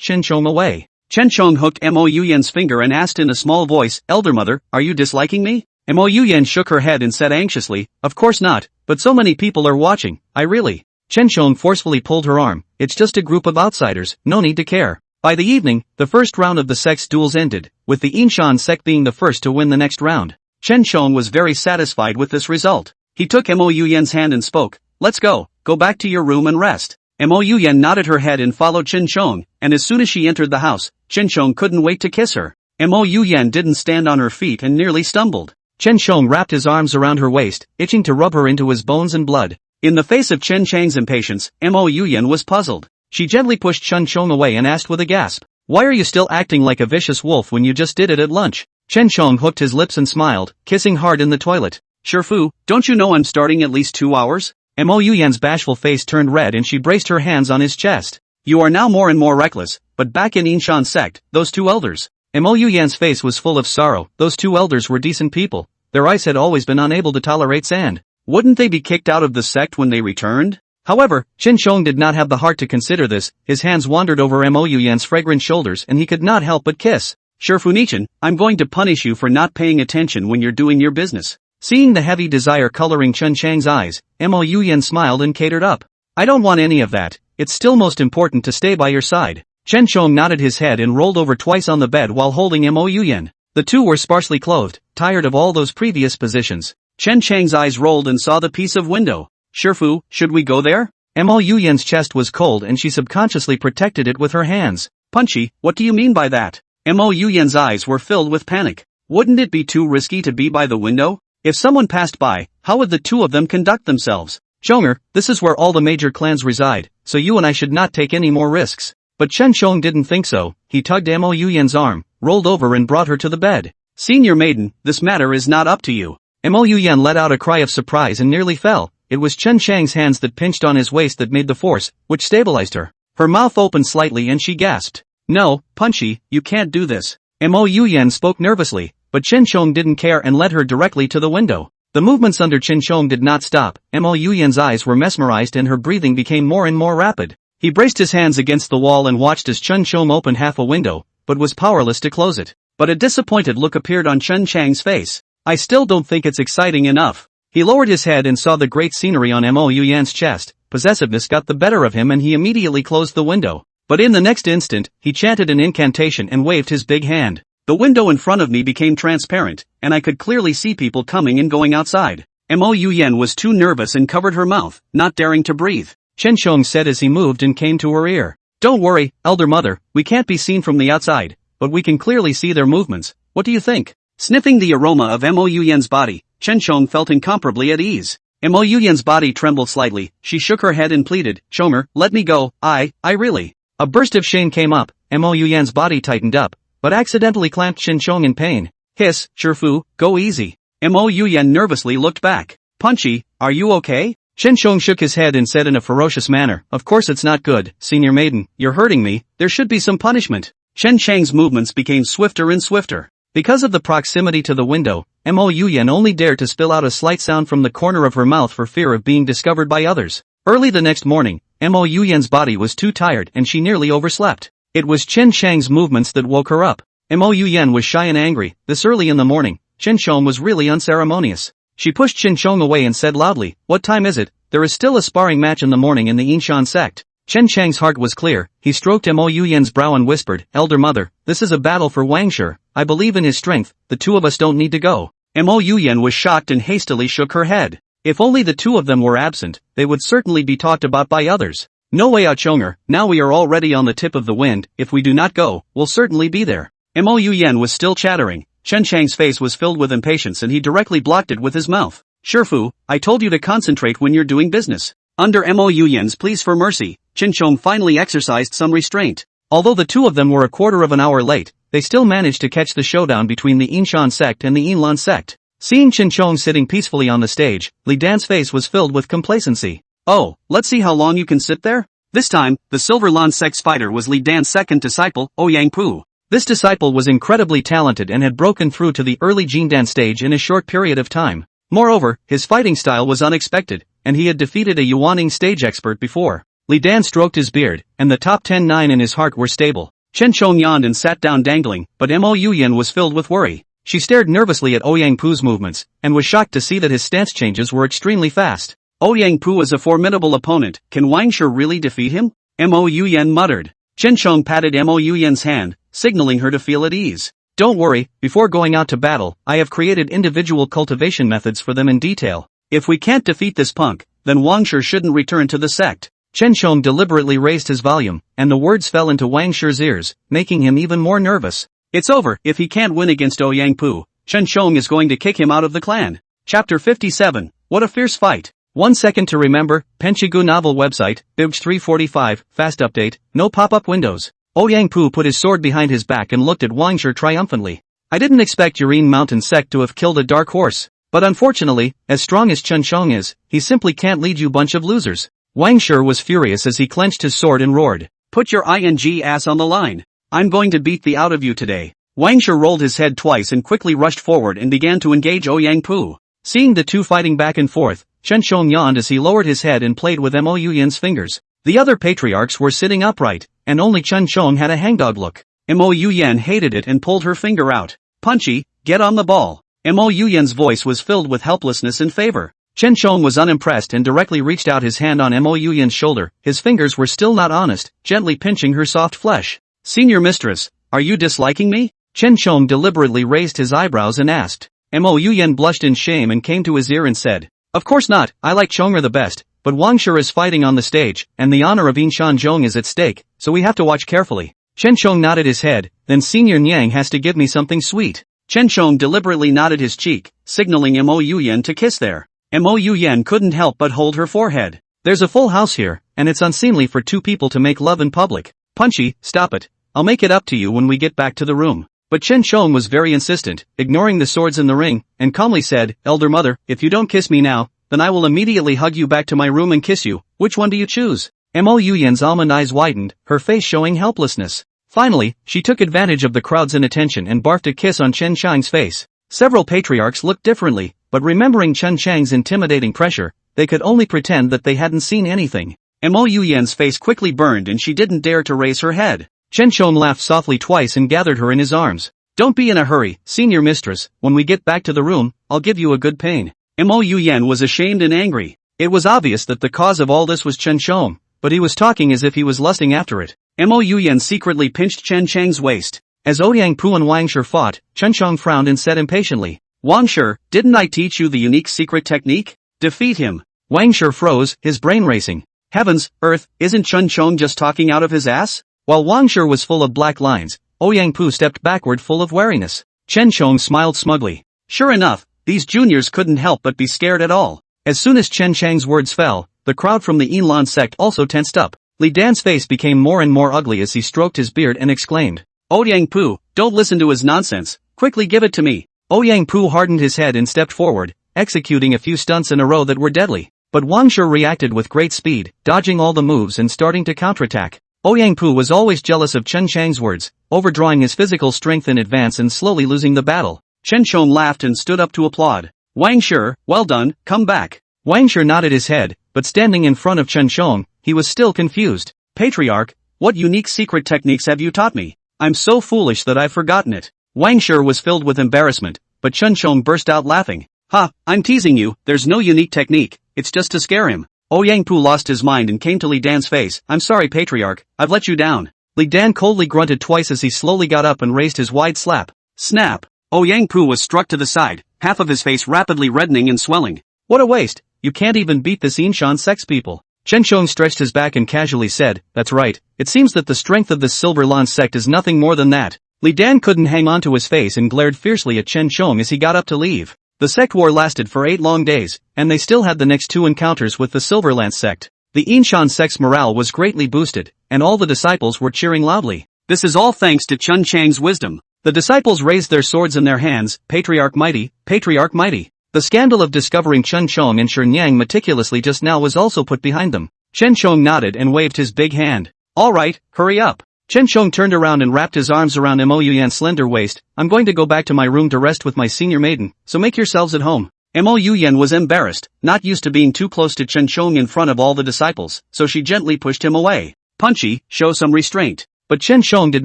Speaker 1: Chen Shong away. Chen Shong hooked Mo Yuyan's finger and asked in a small voice, "Elder mother, are you disliking me?" Mo Yuyan shook her head and said anxiously, "Of course not, but so many people are watching, I really..." Chen Shong forcefully pulled her arm. "It's just a group of outsiders, no need to care." By the evening, the first round of the sect's duels ended, with the Inshan sect being the first to win the next round. Chen Shong was very satisfied with this result. He took Mo Yuyan's hand and spoke, "Let's go back to your room and rest." Mo Yuyan nodded her head and followed Chen Shong, and as soon as she entered the house, Chen Shong couldn't wait to kiss her. Mo Yuyan didn't stand on her feet and nearly stumbled. Chen Shong wrapped his arms around her waist, itching to rub her into his bones and blood. In the face of Chen Chang's impatience, Mo Yuyan was puzzled. She gently pushed Chen Shong away and asked with a gasp, "Why are you still acting like a vicious wolf when you just did it at lunch?" Chen Shong hooked his lips and smiled, kissing hard in the toilet. "Shifu, don't you know I'm starting at least 2 hours?" Mo Yuyan's bashful face turned red and she braced her hands on his chest. "You are now more and more reckless, but back in Inshan sect, those two elders..." Mo Yuyan's face was full of sorrow. Those two elders were decent people. Their eyes had always been unable to tolerate sand. Wouldn't they be kicked out of the sect when they returned? However, Chen Shong did not have the heart to consider this. His hands wandered over Mo Yuyan's fragrant shoulders and he could not help but kiss. "Shifu-nichan, I'm going to punish you for not paying attention when you're doing your business." Seeing the heavy desire coloring Chen Chang's eyes, Mo Yuyan smiled and catered up. "I don't want any of that, it's still most important to stay by your side." Chen Shong nodded his head and rolled over twice on the bed while holding Mo Yuyan. The two were sparsely clothed, tired of all those previous positions. Chen Chang's eyes rolled and saw the piece of window. "Shifu, should we go there?" Mo Yuyan's chest was cold and she subconsciously protected it with her hands. "Punchy, what do you mean by that?" Mo Yuyan's eyes were filled with panic. Wouldn't it be too risky to be by the window? If someone passed by, how would the two of them conduct themselves? "Shonger, this is where all the major clans reside, so you and I should not take any more risks." But Chen Shong didn't think so. He tugged Mo Yuyan's arm, rolled over and brought her to the bed. "Senior maiden, this matter is not up to you." Mo Yuyan let out a cry of surprise and nearly fell. it was Chen Chang's hands that pinched on his waist that made the force, which stabilized her. Her mouth opened slightly and she gasped. No, Punchy, you can't do this. Mo Yuyan spoke nervously, but Chen Chong didn't care and led her directly to the window. The movements under Chen Chong did not stop. Mo Yuyan's eyes were mesmerized and her breathing became more and more rapid. He braced his hands against the wall and watched as Chen Chong opened half a window, but was powerless to close it. But a disappointed look appeared on Chen Chang's face. I still don't think it's exciting enough. He lowered his head and saw the great scenery on Mo Yuyan's chest. Possessiveness got the better of him and he immediately closed the window. But in the next instant, he chanted an incantation and waved his big hand. The window in front of me became transparent, and I could clearly see people coming and going outside. Mo Yuyan was too nervous and covered her mouth, not daring to breathe. Chen Chong said as he moved and came to her ear. Don't worry, elder mother, we can't be seen from the outside, but we can clearly see their movements. What do you think? Sniffing the aroma of Mo Yuyan's body, Chen Chong felt incomparably at ease. Mo Yuyan's body trembled slightly. She shook her head and pleaded, Chonger, let me go, I really. A burst of shame came up. Mo Yuyan's body tightened up, but accidentally clamped Chen Chong in pain. Hiss, Shifu, go easy. Mo Yuyan nervously looked back. Punchy, are you okay? Chen Chong shook his head and said in a ferocious manner, of course it's not good, senior maiden, you're hurting me, there should be some punishment. Chen Chang's movements became swifter and swifter. Because of the proximity to the window, Mo Yuyan only dared to spill out a slight sound from the corner of her mouth for fear of being discovered by others. Early the next morning, Mo Yuyan's body was too tired and she nearly overslept. It was Chen Chang's movements that woke her up. Mo Yuyan was shy and angry. This early in the morning, Chen Chong was really unceremonious. She pushed Chen Chong away and said loudly, what time is it? There is still a sparring match in the morning in the Yinshan Sect. Chen Chang's heart was clear. He stroked Mo Yuyan's brow and whispered, Elder mother, this is a battle for Wangshi. I believe in his strength, the two of us don't need to go. Mo Yuyan was shocked and hastily shook her head. If only the two of them were absent, they would certainly be talked about by others. No way out Chonger, now we are already on the tip of the wind, if we do not go, we'll certainly be there. Mo Yuyan was still chattering. Chen Chang's face was filled with impatience and he directly blocked it with his mouth. Shifu, I told you to concentrate when you're doing business. Under Mo Yuyan's pleas for mercy, Chen Chong finally exercised some restraint. Although the two of them were a quarter of an hour late, they still managed to catch the showdown between the Yinshan Sect and the Yinlan Sect. Seeing Chen Chong sitting peacefully on the stage, Li Dan's face was filled with complacency. Oh, let's see how long you can sit there? This time, the Silver Lan Sect's fighter was Li Dan's second disciple, Ouyang Pu. This disciple was incredibly talented and had broken through to the early Jindan stage in a short period of time. Moreover, his fighting style was unexpected, and he had defeated a Yuaning stage expert before. Li Dan stroked his beard, and the top 10-9 in his heart were stable. Chen Chong yawned and sat down dangling, but Mo Yuyan was filled with worry. She stared nervously at Ouyang Pu's movements, and was shocked to see that his stance changes were extremely fast. Ouyang Pu is a formidable opponent, can Wangshi really defeat him? Mo Yuyan muttered. Chen Chong patted Mo Yuyan's hand, signaling her to feel at ease. Don't worry, before going out to battle, I have created individual cultivation methods for them in detail. If we can't defeat this punk, then Wangshi shouldn't return to the sect. Chen Chong deliberately raised his volume, and the words fell into Wangshi's ears, making him even more nervous. It's over, if he can't win against Ouyang Pu, Chen Chong is going to kick him out of the clan. Chapter 57, What a Fierce Fight. 1 second to remember, Penchigu novel website, Bibj 345, fast update, no pop-up windows. Ouyang Pu put his sword behind his back and looked at Wangshi triumphantly. I didn't expect Yurine Mountain Sect to have killed a dark horse. But unfortunately, as strong as Chen Chong is, he simply can't lead you bunch of losers. Wangshi was furious as he clenched his sword and roared. Put your ing ass on the line. I'm going to beat the out of you today. Wangshi rolled his head twice and quickly rushed forward and began to engage Ouyang Pu. Seeing the two fighting back and forth, Chen Chong yawned as he lowered his head and played with Mo Yuyan's fingers. The other patriarchs were sitting upright, and only Chen Chong had a hangdog look. Mo Yuyan hated it and pulled her finger out. Punchy, get on the ball. Mo Yuyan's voice was filled with helplessness and favor. Chen Chong was unimpressed and directly reached out his hand on Mo Yuyan's shoulder. His fingers were still not honest, gently pinching her soft flesh. Senior mistress, are you disliking me? Chen Chong deliberately raised his eyebrows and asked. Mo Yuyan blushed in shame and came to his ear and said, of course not, I like Chonger the best, but Wangshi is fighting on the stage, and the honor of Yinshan Zhong is at stake, so we have to watch carefully. Chen Chong nodded his head, then Senior Nyang has to give me something sweet. Chen Chong deliberately nodded his cheek, signaling Mo Yuyan to kiss there. Mo Yuyan couldn't help but hold her forehead. There's a full house here, and it's unseemly for two people to make love in public. Punchy, stop it. I'll make it up to you when we get back to the room. But Chen Chong was very insistent, ignoring the swords in the ring, and calmly said, Elder Mother, if you don't kiss me now,
Speaker 2: then I will immediately hug you back to my room and kiss you. Which one do you choose? Mo Yuyan's almond eyes widened, her face showing helplessness. Finally, she took advantage of the crowd's inattention and barfed a kiss on Chen Chang's face. Several patriarchs looked differently, but remembering Chen Chang's intimidating pressure, they could only pretend that they hadn't seen anything. Mo Yuyan's face quickly burned and she didn't dare to raise her head. Chen Chong laughed softly twice and gathered her in his arms. Don't be in a hurry, senior mistress, when we get back to the room, I'll give you a good pain. Mo Yuyan was ashamed and angry. It was obvious that the cause of all this was Chen Chong, but he was talking as if he was lusting after it. Mo Yuyan secretly pinched Chen Chang's waist. As Ouyang Pu and Wang Shi fought, Chen Chong frowned and said impatiently, Wang Shi, didn't I teach you the unique secret technique? Defeat him. Wang Shi froze, his brain racing. Heavens, earth, isn't Chen Chong just talking out of his ass? While Wang Shi was full of black lines, Ouyang Pu stepped backward full of wariness. Chen Chong smiled smugly. Sure enough, these juniors couldn't help but be scared at all. As soon as Chen Chang's words fell, the crowd from the Yinlan sect also tensed up. Li Dan's face became more and more ugly as he stroked his beard and exclaimed, Ouyang Pu, don't listen to his nonsense, quickly give it to me. Ouyang Pu hardened his head and stepped forward, executing a few stunts in a row that were deadly. But Wang Shi reacted with great speed, dodging all the moves and starting to counterattack. Ouyang Pu was always jealous of Chen Chang's words, overdrawing his physical strength in advance and slowly losing the battle. Chen Chong laughed and stood up to applaud. Wang Shi, well done, come back. Wang Shi nodded his head, but standing in front of Chen Chong, he was still confused. Patriarch, what unique secret techniques have you taught me? I'm so foolish that I've forgotten it. Wang Shi was filled with embarrassment, but Chen Chong burst out laughing. Ha, I'm teasing you, there's no unique technique, it's just to scare him. Ouyang Pu lost his mind and came to Li Dan's face. I'm sorry Patriarch, I've let you down. Li Dan coldly grunted twice as he slowly got up and raised his wide slap. Snap! Ouyang Pu was struck to the side, half of his face rapidly reddening and swelling. What a waste, you can't even beat the Xinshan Sect's people. Chen Chong stretched his back and casually said, that's right, it seems that the strength of this Silver Lan sect is nothing more than that. Li Dan couldn't hang on to his face and glared fiercely at Chen Chong as he got up to leave. The sect war lasted for 8 long days, and they still had the next 2 encounters with the Silverlance sect. The Yinshan sect's morale was greatly boosted, and all the disciples were cheering loudly. This is all thanks to Chen Chang's wisdom. The disciples raised their swords in their hands, Patriarch mighty, Patriarch mighty. The scandal of discovering Chen Chong and Shen Yang meticulously just now was also put behind them. Chen Chong nodded and waved his big hand. Alright, hurry up. Chen Chong turned around and wrapped his arms around Mo Yuyan's slender waist. I'm going to go back to my room to rest with my senior maiden, so make yourselves at home. Mo Yuyan was embarrassed, not used to being too close to Chen Chong in front of all the disciples, so she gently pushed him away. Punchy, show some restraint. But Chen Chong did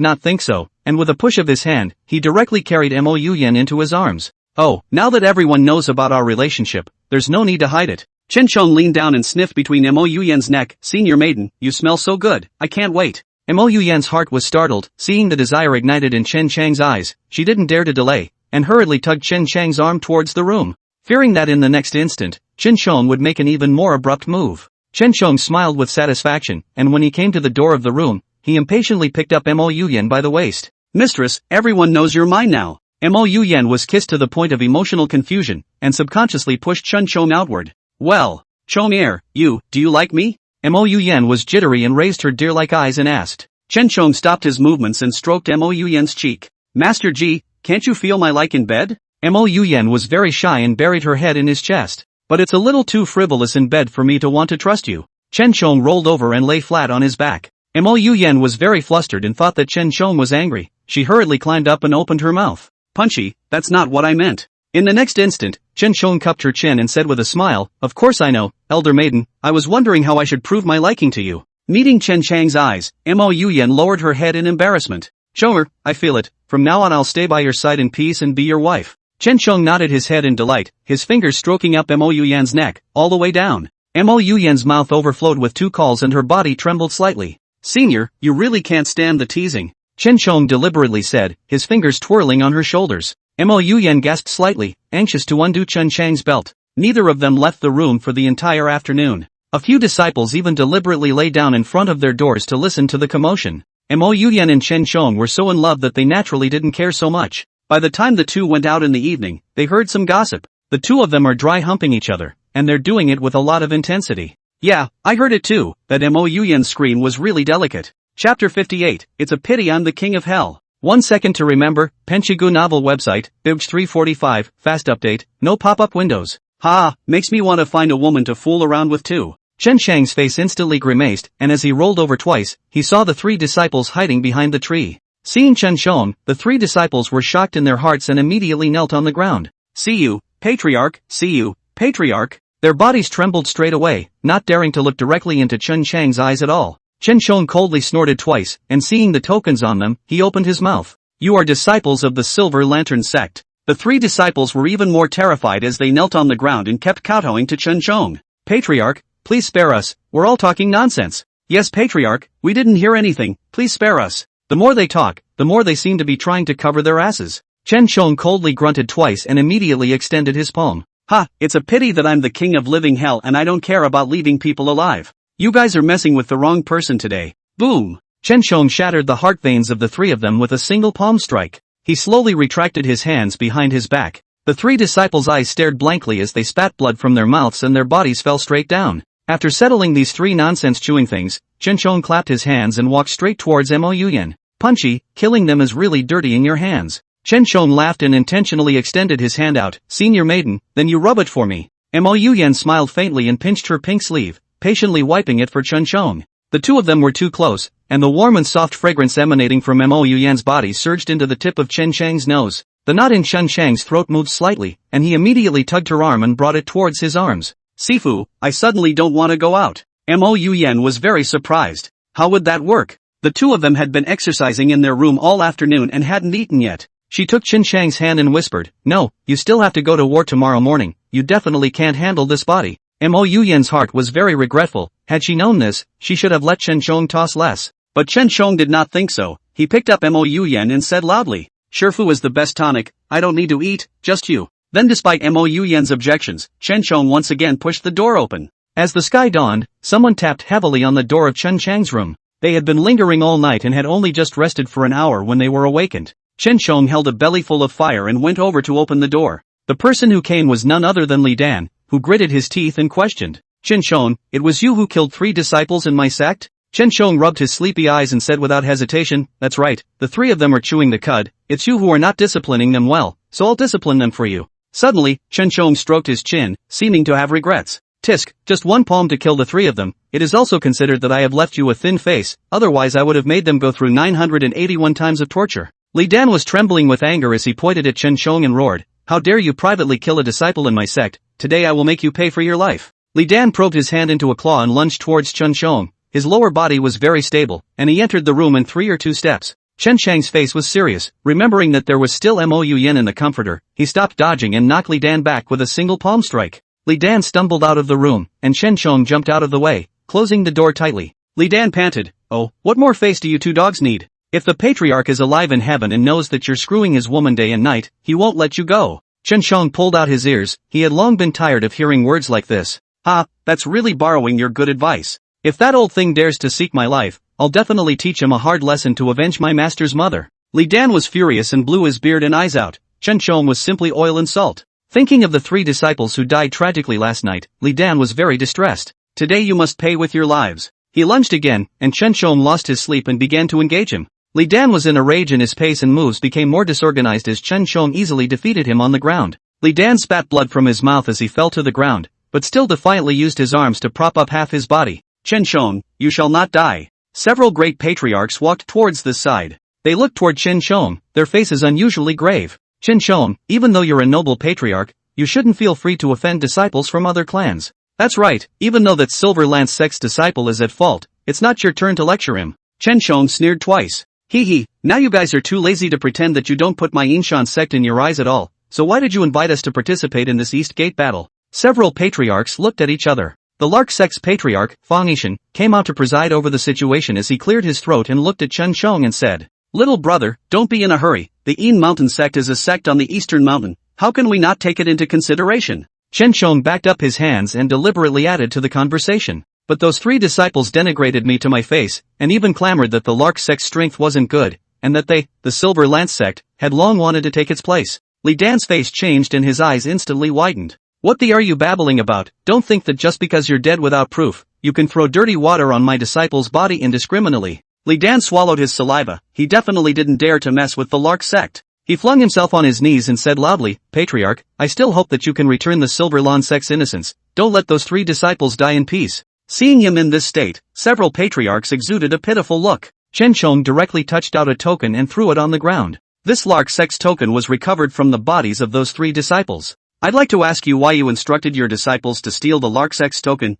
Speaker 2: not think so, and with a push of his hand, he directly carried Mo Yuyan into his arms. Oh, now that everyone knows about our relationship, there's no need to hide it. Chen Chong leaned down and sniffed between Mo Yuyan's neck. Senior maiden, you smell so good, I can't wait. Mo Yuyan's heart was startled, seeing the desire ignited in Chen Chang's eyes. She didn't dare to delay, and hurriedly tugged Chen Chang's arm towards the room, fearing that in the next instant, Chen Chong would make an even more abrupt move. Chen Chong smiled with satisfaction, and when he came to the door of the room, he impatiently picked up Mo Yuyan by the waist. Mistress, everyone knows you're mine now. Mo Yuyan was kissed to the point of emotional confusion, and subconsciously pushed Chen Chong outward. Well, Chong-er, do you like me? Mo Yuyan was jittery and raised her deer-like eyes and asked. Chen Chong stopped his movements and stroked Mo Yuyan's cheek. Master Ji, can't you feel my like in bed? Mo Yuyan was very shy and buried her head in his chest. But it's a little too frivolous in bed for me to want to trust you. Chen Chong rolled over and lay flat on his back. Mo Yuyan was very flustered and thought that Chen Chong was angry. She hurriedly climbed up and opened her mouth. Punchy, that's not what I meant. In the next instant, Chen Chong cupped her chin and said with a smile, of course I know, elder maiden, I was wondering how I should prove my liking to you. Meeting Chen Chang's eyes, Mo Yuyan lowered her head in embarrassment. Chonger, I feel it, from now on I'll stay by your side in peace and be your wife. Chen Chong nodded his head in delight, his fingers stroking up Mo Yuyan's neck, all the way down. Mo Yuyan's mouth overflowed with 2 calls and her body trembled slightly. Senior, you really can't stand the teasing. Chen Chong deliberately said, his fingers twirling on her shoulders. Mo Yuyan gasped slightly, anxious to undo Chen Chang's belt. Neither of them left the room for the entire afternoon. A few disciples even deliberately lay down in front of their doors to listen to the commotion. Mo Yuyan and Chen Chong were so in love that they naturally didn't care so much. By the time the two went out in the evening, they heard some gossip. The two of them are dry humping each other, and they're doing it with a lot of intensity. Yeah, I heard it too, that Mo Yuyan's scream was really delicate. Chapter 58, It's a Pity I'm the King of Hell. 1 second to remember, Penchigu novel website, Bibj 345, fast update, no pop-up windows. Ha, makes me want to find a woman to fool around with too.
Speaker 1: Chen Shang's face instantly grimaced, and as he rolled over twice, he saw the 3 disciples hiding behind the tree. Seeing Chen Shong, the 3 disciples were shocked in their hearts and immediately knelt on the ground.
Speaker 2: See you, patriarch, see you, patriarch.
Speaker 1: Their bodies trembled straight away, not daring to look directly into Chen Shang's eyes at all. Chen Shong coldly snorted twice, and seeing the tokens on them, he opened his mouth.
Speaker 2: You are disciples of the Silver Lantern Sect. The 3 disciples were even more terrified as they knelt on the ground and kept kowtowing to Chen Shong.
Speaker 1: Patriarch, please spare us, we're all talking nonsense.
Speaker 2: Yes, patriarch, we didn't hear anything, please spare us.
Speaker 1: The more they talk, the more they seem to be trying to cover their asses. Chen Shong coldly grunted twice and immediately extended his palm.
Speaker 2: Ha, it's a pity that I'm the king of living hell and I don't care about leaving people alive. You guys are messing with the wrong person today. Boom!
Speaker 1: Chen Shong shattered the heart veins of the 3 of them with a single palm strike. He slowly retracted his hands behind his back. The 3 disciples' eyes stared blankly as they spat blood from their mouths and their bodies fell straight down. After settling these 3 nonsense-chewing things, Chen Shong clapped his hands and walked straight towards Mo Yuyan. Punchy, killing them is really dirtying your hands. Chen Shong laughed and intentionally extended his hand out. Senior maiden, then you rub it for me. Mo Yuyan smiled faintly and pinched her pink sleeve, patiently wiping it for Chen Shong. The 2 of them were too close, and the warm and soft fragrance emanating from Mo Yuyan's body surged into the tip of Chen Shang's nose. The knot in Chen Shang's throat moved slightly, and he immediately tugged her arm and brought it towards his arms.
Speaker 2: Sifu, I suddenly don't want to go out. Mo Yuyan was very surprised. How would that work? The 2 of them had been exercising in their room all afternoon and hadn't eaten yet.
Speaker 1: She took Chen Shang's hand and whispered, "No, you still have to go to war tomorrow morning, you definitely can't handle this body." Mo Yuyan's heart was very regretful. Had she known this, she should have let Chen Shong toss less.
Speaker 2: But Chen Shong did not think so. He picked up Mo Yuyan and said loudly, "Shifu is the best tonic, I don't need to eat, just you." Then despite Mo Yuyan's objections, Chen Shong once again pushed the door open.
Speaker 1: As the sky dawned, someone tapped heavily on the door of Chen Shang's room. They had been lingering all night and had only just rested for an hour when they were awakened. Chen Shong held a belly full of fire and went over to open the door. The person who came was none other than Li Dan, who gritted his teeth and questioned, "Chen Shong, it was you who killed 3 disciples in my sect?" Chen Shong rubbed his sleepy eyes and said without hesitation, "That's right, the 3 of them are chewing the cud, it's you who are not disciplining them well, so I'll discipline them for you." Suddenly, Chen Shong stroked his chin, seeming to have regrets. "Tisk, just 1 palm to kill the 3 of them, it is also considered that I have left you a thin face, otherwise I would have made them go through 981 times of torture." Li Dan was trembling with anger as he pointed at Chen Shong and roared, "How dare you privately kill a disciple in my sect, today I will make you pay for your life." Li Dan probed his hand into a claw and lunged towards Chen Shong. His lower body was very stable, and he entered the room in 3 or 2 steps. Chen Shang's face was serious, remembering that there was still Mo Yuyan in the comforter. He stopped dodging and knocked Li Dan back with a single palm strike. Li Dan stumbled out of the room, and Chen Shong jumped out of the way, closing the door tightly.
Speaker 2: Li Dan panted, "Oh, what more face do you 2 dogs need? If the patriarch is alive in heaven and knows that you're screwing his woman day and night, he won't let you go."
Speaker 1: Chen Shong pulled out his ears. He had long been tired of hearing words like this.
Speaker 2: "Ha, that's really borrowing your good advice.
Speaker 1: If that old thing dares to seek my life, I'll definitely teach him a hard lesson to avenge my master's mother."
Speaker 2: Li Dan was furious and blew his beard and eyes out.
Speaker 1: Chen Shong was simply oil and salt. Thinking of the 3 disciples who died tragically last night, Li Dan was very distressed.
Speaker 2: "Today you must pay with your lives."
Speaker 1: He lunged again, and Chen Shong lost his sleep and began to engage him. Li Dan was in a rage and his pace and moves became more disorganized as Chen Shong easily defeated him on the ground. Li Dan spat blood from his mouth as he fell to the ground, but still defiantly used his arms to prop up half his body.
Speaker 2: "Chen Shong, you shall not die." Several great patriarchs walked towards this side.
Speaker 1: They looked toward Chen Shong, their faces unusually grave. "Chen Shong, even though you're a noble patriarch, you shouldn't feel free to offend disciples from other clans."
Speaker 2: "That's right, even though that Silver Lance Sect's disciple is at fault, it's not your turn to lecture him." Chen Shong sneered twice. "Hee, now you guys are too lazy to pretend that you don't put my Inshan sect in your eyes at all, so why did you invite us to participate in this East Gate battle?"
Speaker 1: Several patriarchs looked at each other. The Lark Sect's patriarch, Fang Yishan, came out to preside over the situation as he cleared his throat and looked at Chen Shong and said,
Speaker 2: "Little brother, don't be in a hurry, the Yin Mountain Sect is a sect on the Eastern Mountain, how can we not take it into consideration?"
Speaker 1: Chen Shong backed up his hands and deliberately added to the conversation. "But those 3 disciples denigrated me to my face, and even clamored that the Lark Sect's strength wasn't good, and that they, the Silver Lance Sect, had long wanted to take its place." Li Dan's face changed and his eyes instantly widened. "What the are you babbling about? Don't think that just because you're dead without proof, you can throw dirty water on my disciple's body indiscriminately."
Speaker 2: Li Dan swallowed his saliva, he definitely didn't dare to mess with the Lark Sect. He flung himself on his knees and said loudly, "Patriarch, I still hope that you can return the silver lawn Sect's innocence. Don't let those 3 disciples die in peace." Seeing him in this state, several patriarchs exuded a pitiful look. Chen Chong directly touched out a token and threw it on the ground. This Lark Sect's token was recovered from the bodies of those 3 disciples. "I'd like to ask you why you instructed your disciples to steal the Lark Sect's token."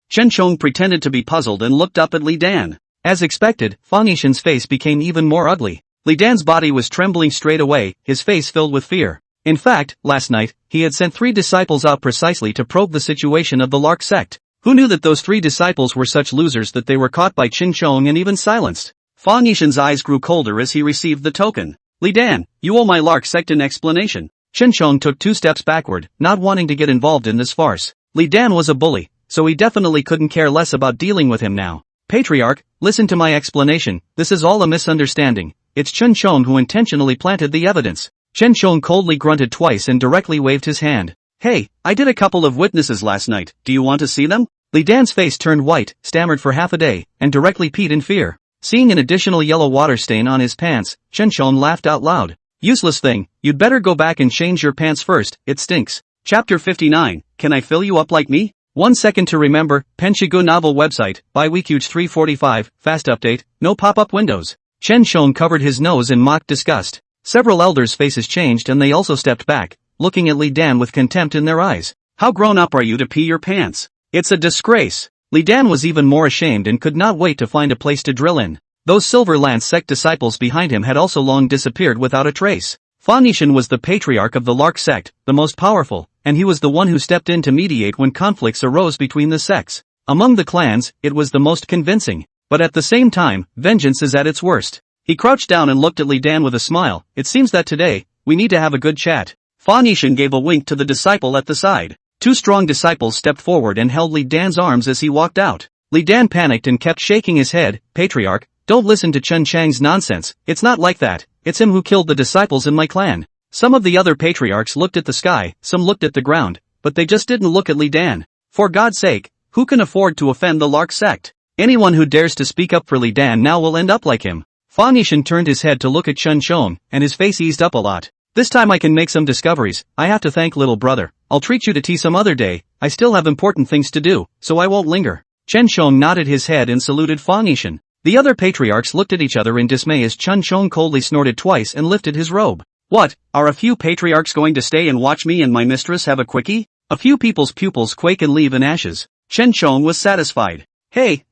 Speaker 2: Chen Chong pretended to be puzzled and looked up at Li Dan. As expected, Fang Yishan's face became even more ugly. Li Dan's body was trembling straight away, his face filled with fear. In fact, last night, he had sent 3 disciples out precisely to probe the situation of the Lark Sect. Who knew that those 3 disciples were such losers that they were caught by Chen Chong and even silenced? Fang Yishan's eyes grew colder as he received the token. "Li Dan, you owe my Lark Sect an explanation." Chen Chong took 2 steps backward, not wanting to get involved in this farce. Li Dan was a bully, so he definitely couldn't care less about dealing with him now. "Patriarch, listen to my explanation, this is all a misunderstanding. It's Chen Chong who intentionally planted the evidence." Chen Chong coldly grunted twice and directly waved his hand. "Hey, I did a couple of witnesses last night, do you want to see them?" Li Dan's face turned white, stammered for half a day, and directly peed in fear. Seeing an additional yellow water stain on his pants, Chen Chong laughed out loud. "Useless thing, you'd better go back and change your pants first, it stinks." Chapter 59, Can I Fill You Up Like Me? 1 second to remember, Penshigu novel website, by Weekuge 345, fast update, no pop-up windows. Chen Chong covered his nose in mock disgust. Several elders' faces changed and they also stepped back, looking at Li Dan with contempt in their eyes. "How grown up are you to pee your pants? It's a disgrace." Li Dan was even more ashamed and could not wait to find a place to drill in. Those Silver Lance Sect disciples behind him had also long disappeared without a trace. Fang Yishan was the patriarch of the Lark Sect, the most powerful, and he was the one who stepped in to mediate when conflicts arose between the sects. Among the clans, it was the most convincing. But at the same time, vengeance is at its worst. He crouched down and looked at Li Dan with a smile. "It seems that today, we need to have a good chat." Fang Yishan gave a wink to the disciple at the side. 2 strong disciples stepped forward and held Li Dan's arms as he walked out. Li Dan panicked and kept shaking his head. "Patriarch, don't listen to Chen Chang's nonsense, it's not like that, it's him who killed the disciples in my clan." Some of the other patriarchs looked at the sky, some looked at the ground, but they just didn't look at Li Dan. For God's sake, who can afford to offend the Lark Sect? Anyone who dares to speak up for Li Dan now will end up like him. Fang Yishan turned his head to look at Chen Chong, and his face eased up a lot. "This time I can make some discoveries. I have to thank little brother. I'll treat you to tea some other day. I still have important things to do, so I won't linger." Chen Chong nodded his head and saluted Fang Yishan. The other patriarchs looked at each other in dismay as Chen Chong coldly snorted twice and lifted his robe. "What, are a few patriarchs going to stay and watch me and my mistress have a quickie?" A few people's pupils quake and leave in ashes. Chen Chong was satisfied. Hey,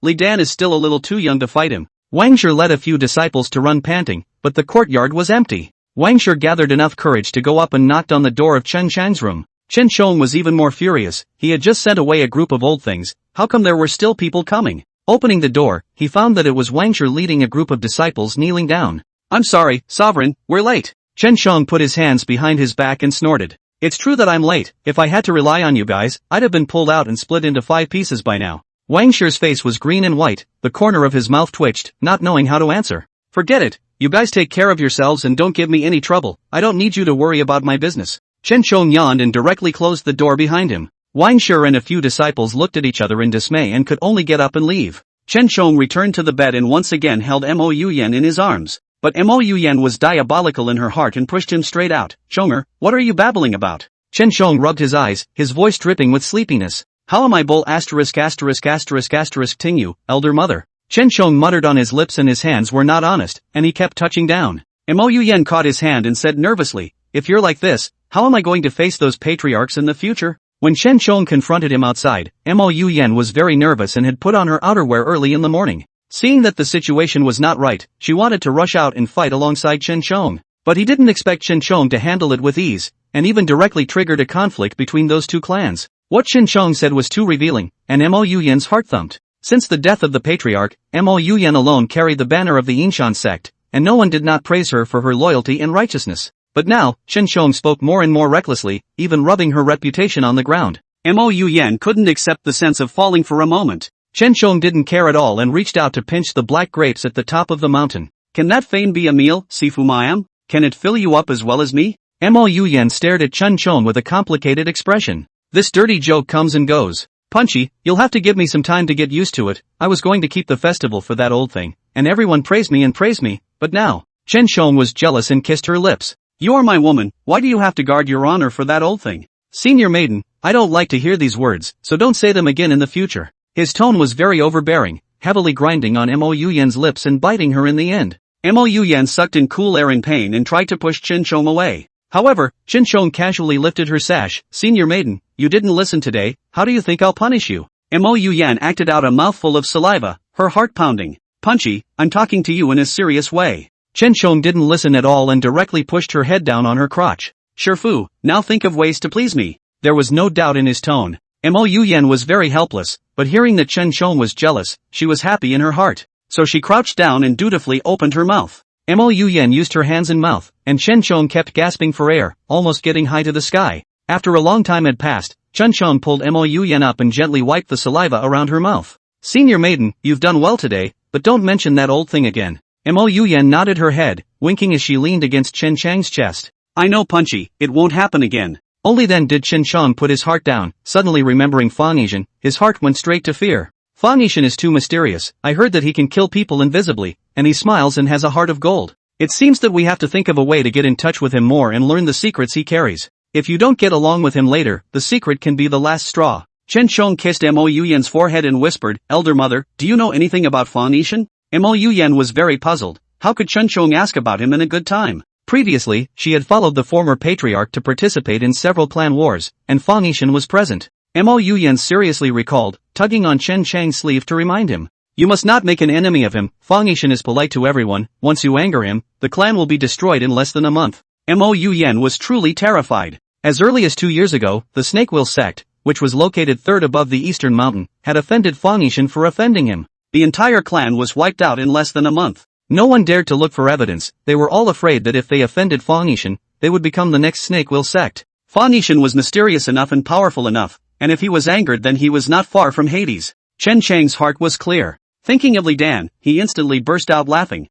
Speaker 2: Li Dan is still a little too young to fight him." Wang Shi led a few disciples to run panting, but the courtyard was empty. Wang Shi gathered enough courage to go up and knocked on the door of Chen Chang's room. Chen Chong was even more furious. He had just sent away a group of old things. How come there were still people coming? Opening the door, he found that it was Wang Shi leading a group of disciples kneeling down. "I'm sorry, Sovereign, we're late." Chen Chong put his hands behind his back and snorted. "It's true that I'm late. If I had to rely on you guys, I'd have been pulled out and split into 5 pieces by now." Wang Shi's face was green and white, the corner of his mouth twitched, not knowing how to answer. "Forget it. You guys take care of yourselves and don't give me any trouble. I don't need you to worry about my business." Chen Chong yawned and directly closed the door behind him. Wang Shi and a few disciples looked at each other in dismay and could only get up and leave. Chen Chong returned to the bed and once again held Mo Yuyan in his arms. But Mo Yuyan was diabolical in her heart and pushed him straight out. "Chonger, what are you babbling about?" Chen Chong rubbed his eyes, his voice dripping with sleepiness. "How am I bull ting you, elder mother?" Chen Chong muttered on his lips and his hands were not honest, and he kept touching down. Mo Yuyan caught his hand and said nervously, "If you're like this, how am I going to face those patriarchs in the future?" When Chen Chong confronted him outside, Mo Yuyan was very nervous and had put on her outerwear early in the morning. Seeing that the situation was not right, she wanted to rush out and fight alongside Chen Chong. But he didn't expect Chen Chong to handle it with ease, and even directly triggered a conflict between those 2 clans. What Chen Chong said was too revealing, and Mo Yuyan's heart thumped. Since the death of the patriarch, Mo Yuyan alone carried the banner of the Yinshan sect, and no one did not praise her for her loyalty and righteousness. But now, Chen Chong spoke more and more recklessly, even rubbing her reputation on the ground. Mo Yuyan couldn't accept the sense of falling for a moment. Chen Chong didn't care at all and reached out to pinch the black grapes at the top of the mountain. "Can that feign be a meal, Sifu Mayam? Can it fill you up as well as me?" Mo Yuyan stared at Chen Chong with a complicated expression. "This dirty joke comes and goes. Punchy, you'll have to give me some time to get used to it. I was going to keep the festival for that old thing, and everyone praised me, but now." Chen Shong was jealous and kissed her lips. You are my woman, why do you have to guard your honor for that old thing? Senior maiden, I don't like to hear these words, so don't say them again in the future. His tone was very overbearing, heavily grinding on Mo Yuyan's lips and biting her in the end. Mo Yuyan sucked in cool air in pain and tried to push Chen Shong away. However, Chen Shong casually lifted her sash. Senior maiden, you didn't listen today, how do you think I'll punish you? Mo Yuyan acted out a mouthful of saliva, her heart pounding. Punchy, I'm talking to you in a serious way. Chen Shong didn't listen at all and directly pushed her head down on her crotch. Shifu, now think of ways to please me. There was no doubt in his tone. Mo Yuyan was very helpless, but hearing that Chen Shong was jealous, she was happy in her heart. So she crouched down and dutifully opened her mouth. Mo Yuyan used her hands and mouth, and Chen Shong kept gasping for air, almost getting high to the sky. After a long time had passed, Chen Shong pulled Mo Yuyan up and gently wiped the saliva around her mouth. Senior maiden, you've done well today, but don't mention that old thing again. Mo Yuyan nodded her head, winking as she leaned against Chen Chang's chest. I know Punchy, it won't happen again. Only then did Chen Shong put his heart down, suddenly remembering Fang Yishan, his heart went straight to fear. Fang Yishan is too mysterious, I heard that he can kill people invisibly, and he smiles and has a heart of gold. It seems that we have to think of a way to get in touch with him more and learn the secrets he carries. If you don't get along with him later, the secret can be the last straw. Chen Shong kissed Mo Yuyan's forehead and whispered, Elder Mother, do you know anything about Fang Yishan? Mo Yuyan was very puzzled. How could Chen Shong ask about him in a good time? Previously, she had followed the former patriarch to participate in several clan wars, and Fang Yishan was present. Mo Yuyan seriously recalled, tugging on Chen Chang's sleeve to remind him. You must not make an enemy of him, Fang Yishan is polite to everyone, once you anger him, the clan will be destroyed in less than a month. Mo Yuyan was truly terrified. As early as 2 years ago, the Snakewheel Sect, which was located third above the eastern mountain, had offended Fang Yishan for offending him. The entire clan was wiped out in less than a month. No one dared to look for evidence, they were all afraid that if they offended Fang Yishan, they would become the next Snakewheel Sect. Fang Yishan was mysterious enough and powerful enough, and if he was angered then he was not far from Hades. Chen Chang's heart was clear. Thinking of Li Dan, he instantly burst out laughing.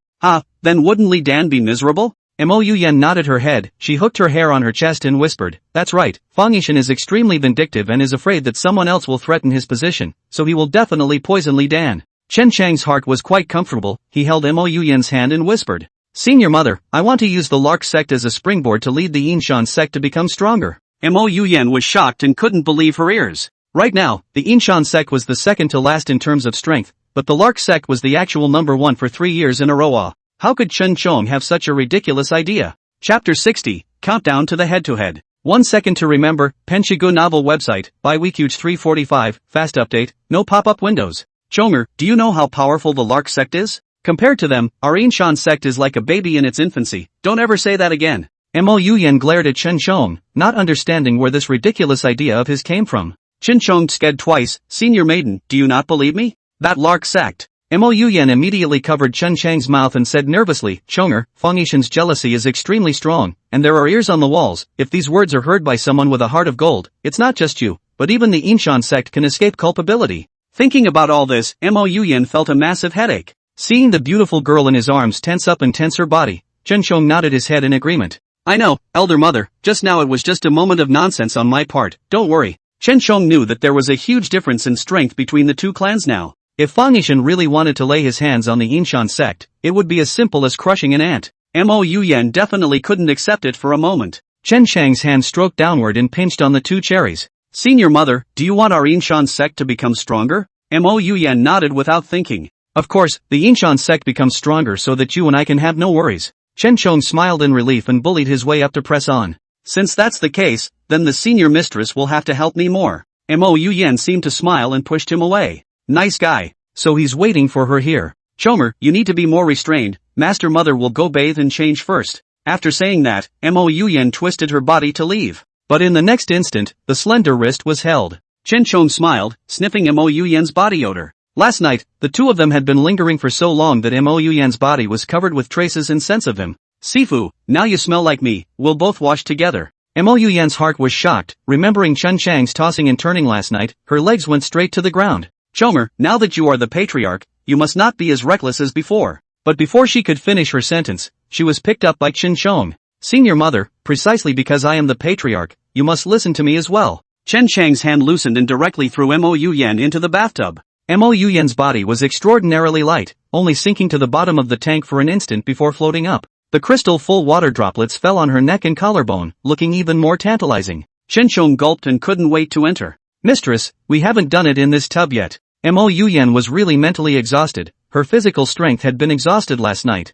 Speaker 2: Then wouldn't Li Dan be miserable? Mo Yuyan nodded her head, she hooked her hair on her chest and whispered, that's right, Fang Yishan is extremely vindictive and is afraid that someone else will threaten his position, so he will definitely poison Li Dan. Chen Chang's heart was quite comfortable, he held Mo Yuyan's hand and whispered. Senior mother, I want to use the Lark Sect as a springboard to lead the Yinshan Sect to become stronger. Mo Yuyan was shocked and couldn't believe her ears. Right now, the Yinshan Sect was the second to last in terms of strength, but the Lark Sect was the actual number one for 3 years in a row. How could Chen Shong have such a ridiculous idea? Chapter 60, Countdown to the Head-to-Head. 1 second to remember, Penshigu novel website, by Weekuge 345, fast update, no pop-up windows. Chonger, do you know how powerful the Lark Sect is? Compared to them, our Yinshan Sect is like a baby in its infancy, don't ever say that again. Mo Yuyan glared at Chen Shong, not understanding where this ridiculous idea of his came from. Chen Shong sked twice, Senior maiden, do you not believe me? That Lark Sect. Mo Yuyan immediately covered Chen Chang's mouth and said nervously, Chonger, Fang Yishan's jealousy is extremely strong, and there are ears on the walls, if these words are heard by someone with a heart of gold, it's not just you, but even the Yinshan Sect can escape culpability. Thinking about all this, Mo Yuyan felt a massive headache. Seeing the beautiful girl in his arms tense up and tense her body, Chen Shong nodded his head in agreement. I know, Elder Mother, just now it was just a moment of nonsense on my part, don't worry. Chen Shong knew that there was a huge difference in strength between the two clans now. If Fang Yishan really wanted to lay his hands on the Yinshan Sect, it would be as simple as crushing an ant. Mo Yuyan definitely couldn't accept it for a moment. Chen Chang's hand stroked downward and pinched on the 2 cherries. Senior mother, do you want our Yinshan Sect to become stronger? Mo Yuyan nodded without thinking. Of course, the Yinshan Sect becomes stronger so that you and I can have no worries. Chen Shong smiled in relief and bullied his way up to press on. Since that's the case, then the senior mistress will have to help me more. Mo Yuyan seemed to smile and pushed him away. Nice guy. So he's waiting for her here. Chomer, you need to be more restrained, Master Mother will go bathe and change first. After saying that, Mo Yuyan twisted her body to leave. But in the next instant, the slender wrist was held. Chen Shong smiled, sniffing Mo Yuyan's body odor. Last night, the two of them had been lingering for so long that Mo Yuyan's body was covered with traces and scents of him. Sifu, now you smell like me, we'll both wash together. Mo Yuyan's heart was shocked, remembering Chen Chang's tossing and turning last night, her legs went straight to the ground. Chomer, now that you are the patriarch, you must not be as reckless as before. But before she could finish her sentence, she was picked up by Chen Shong. Senior mother, precisely because I am the patriarch, you must listen to me as well. Chen Chang's hand loosened and directly threw Mo Yuyan into the bathtub. Mo Yuyan's body was extraordinarily light, only sinking to the bottom of the tank for an instant before floating up.
Speaker 1: The crystal full water droplets fell on her neck and collarbone, looking even more tantalizing. Chen Shong gulped and couldn't wait to enter. Mistress, we haven't done it in this tub yet. Mo Yuyan was really mentally exhausted, her physical strength had been exhausted last night.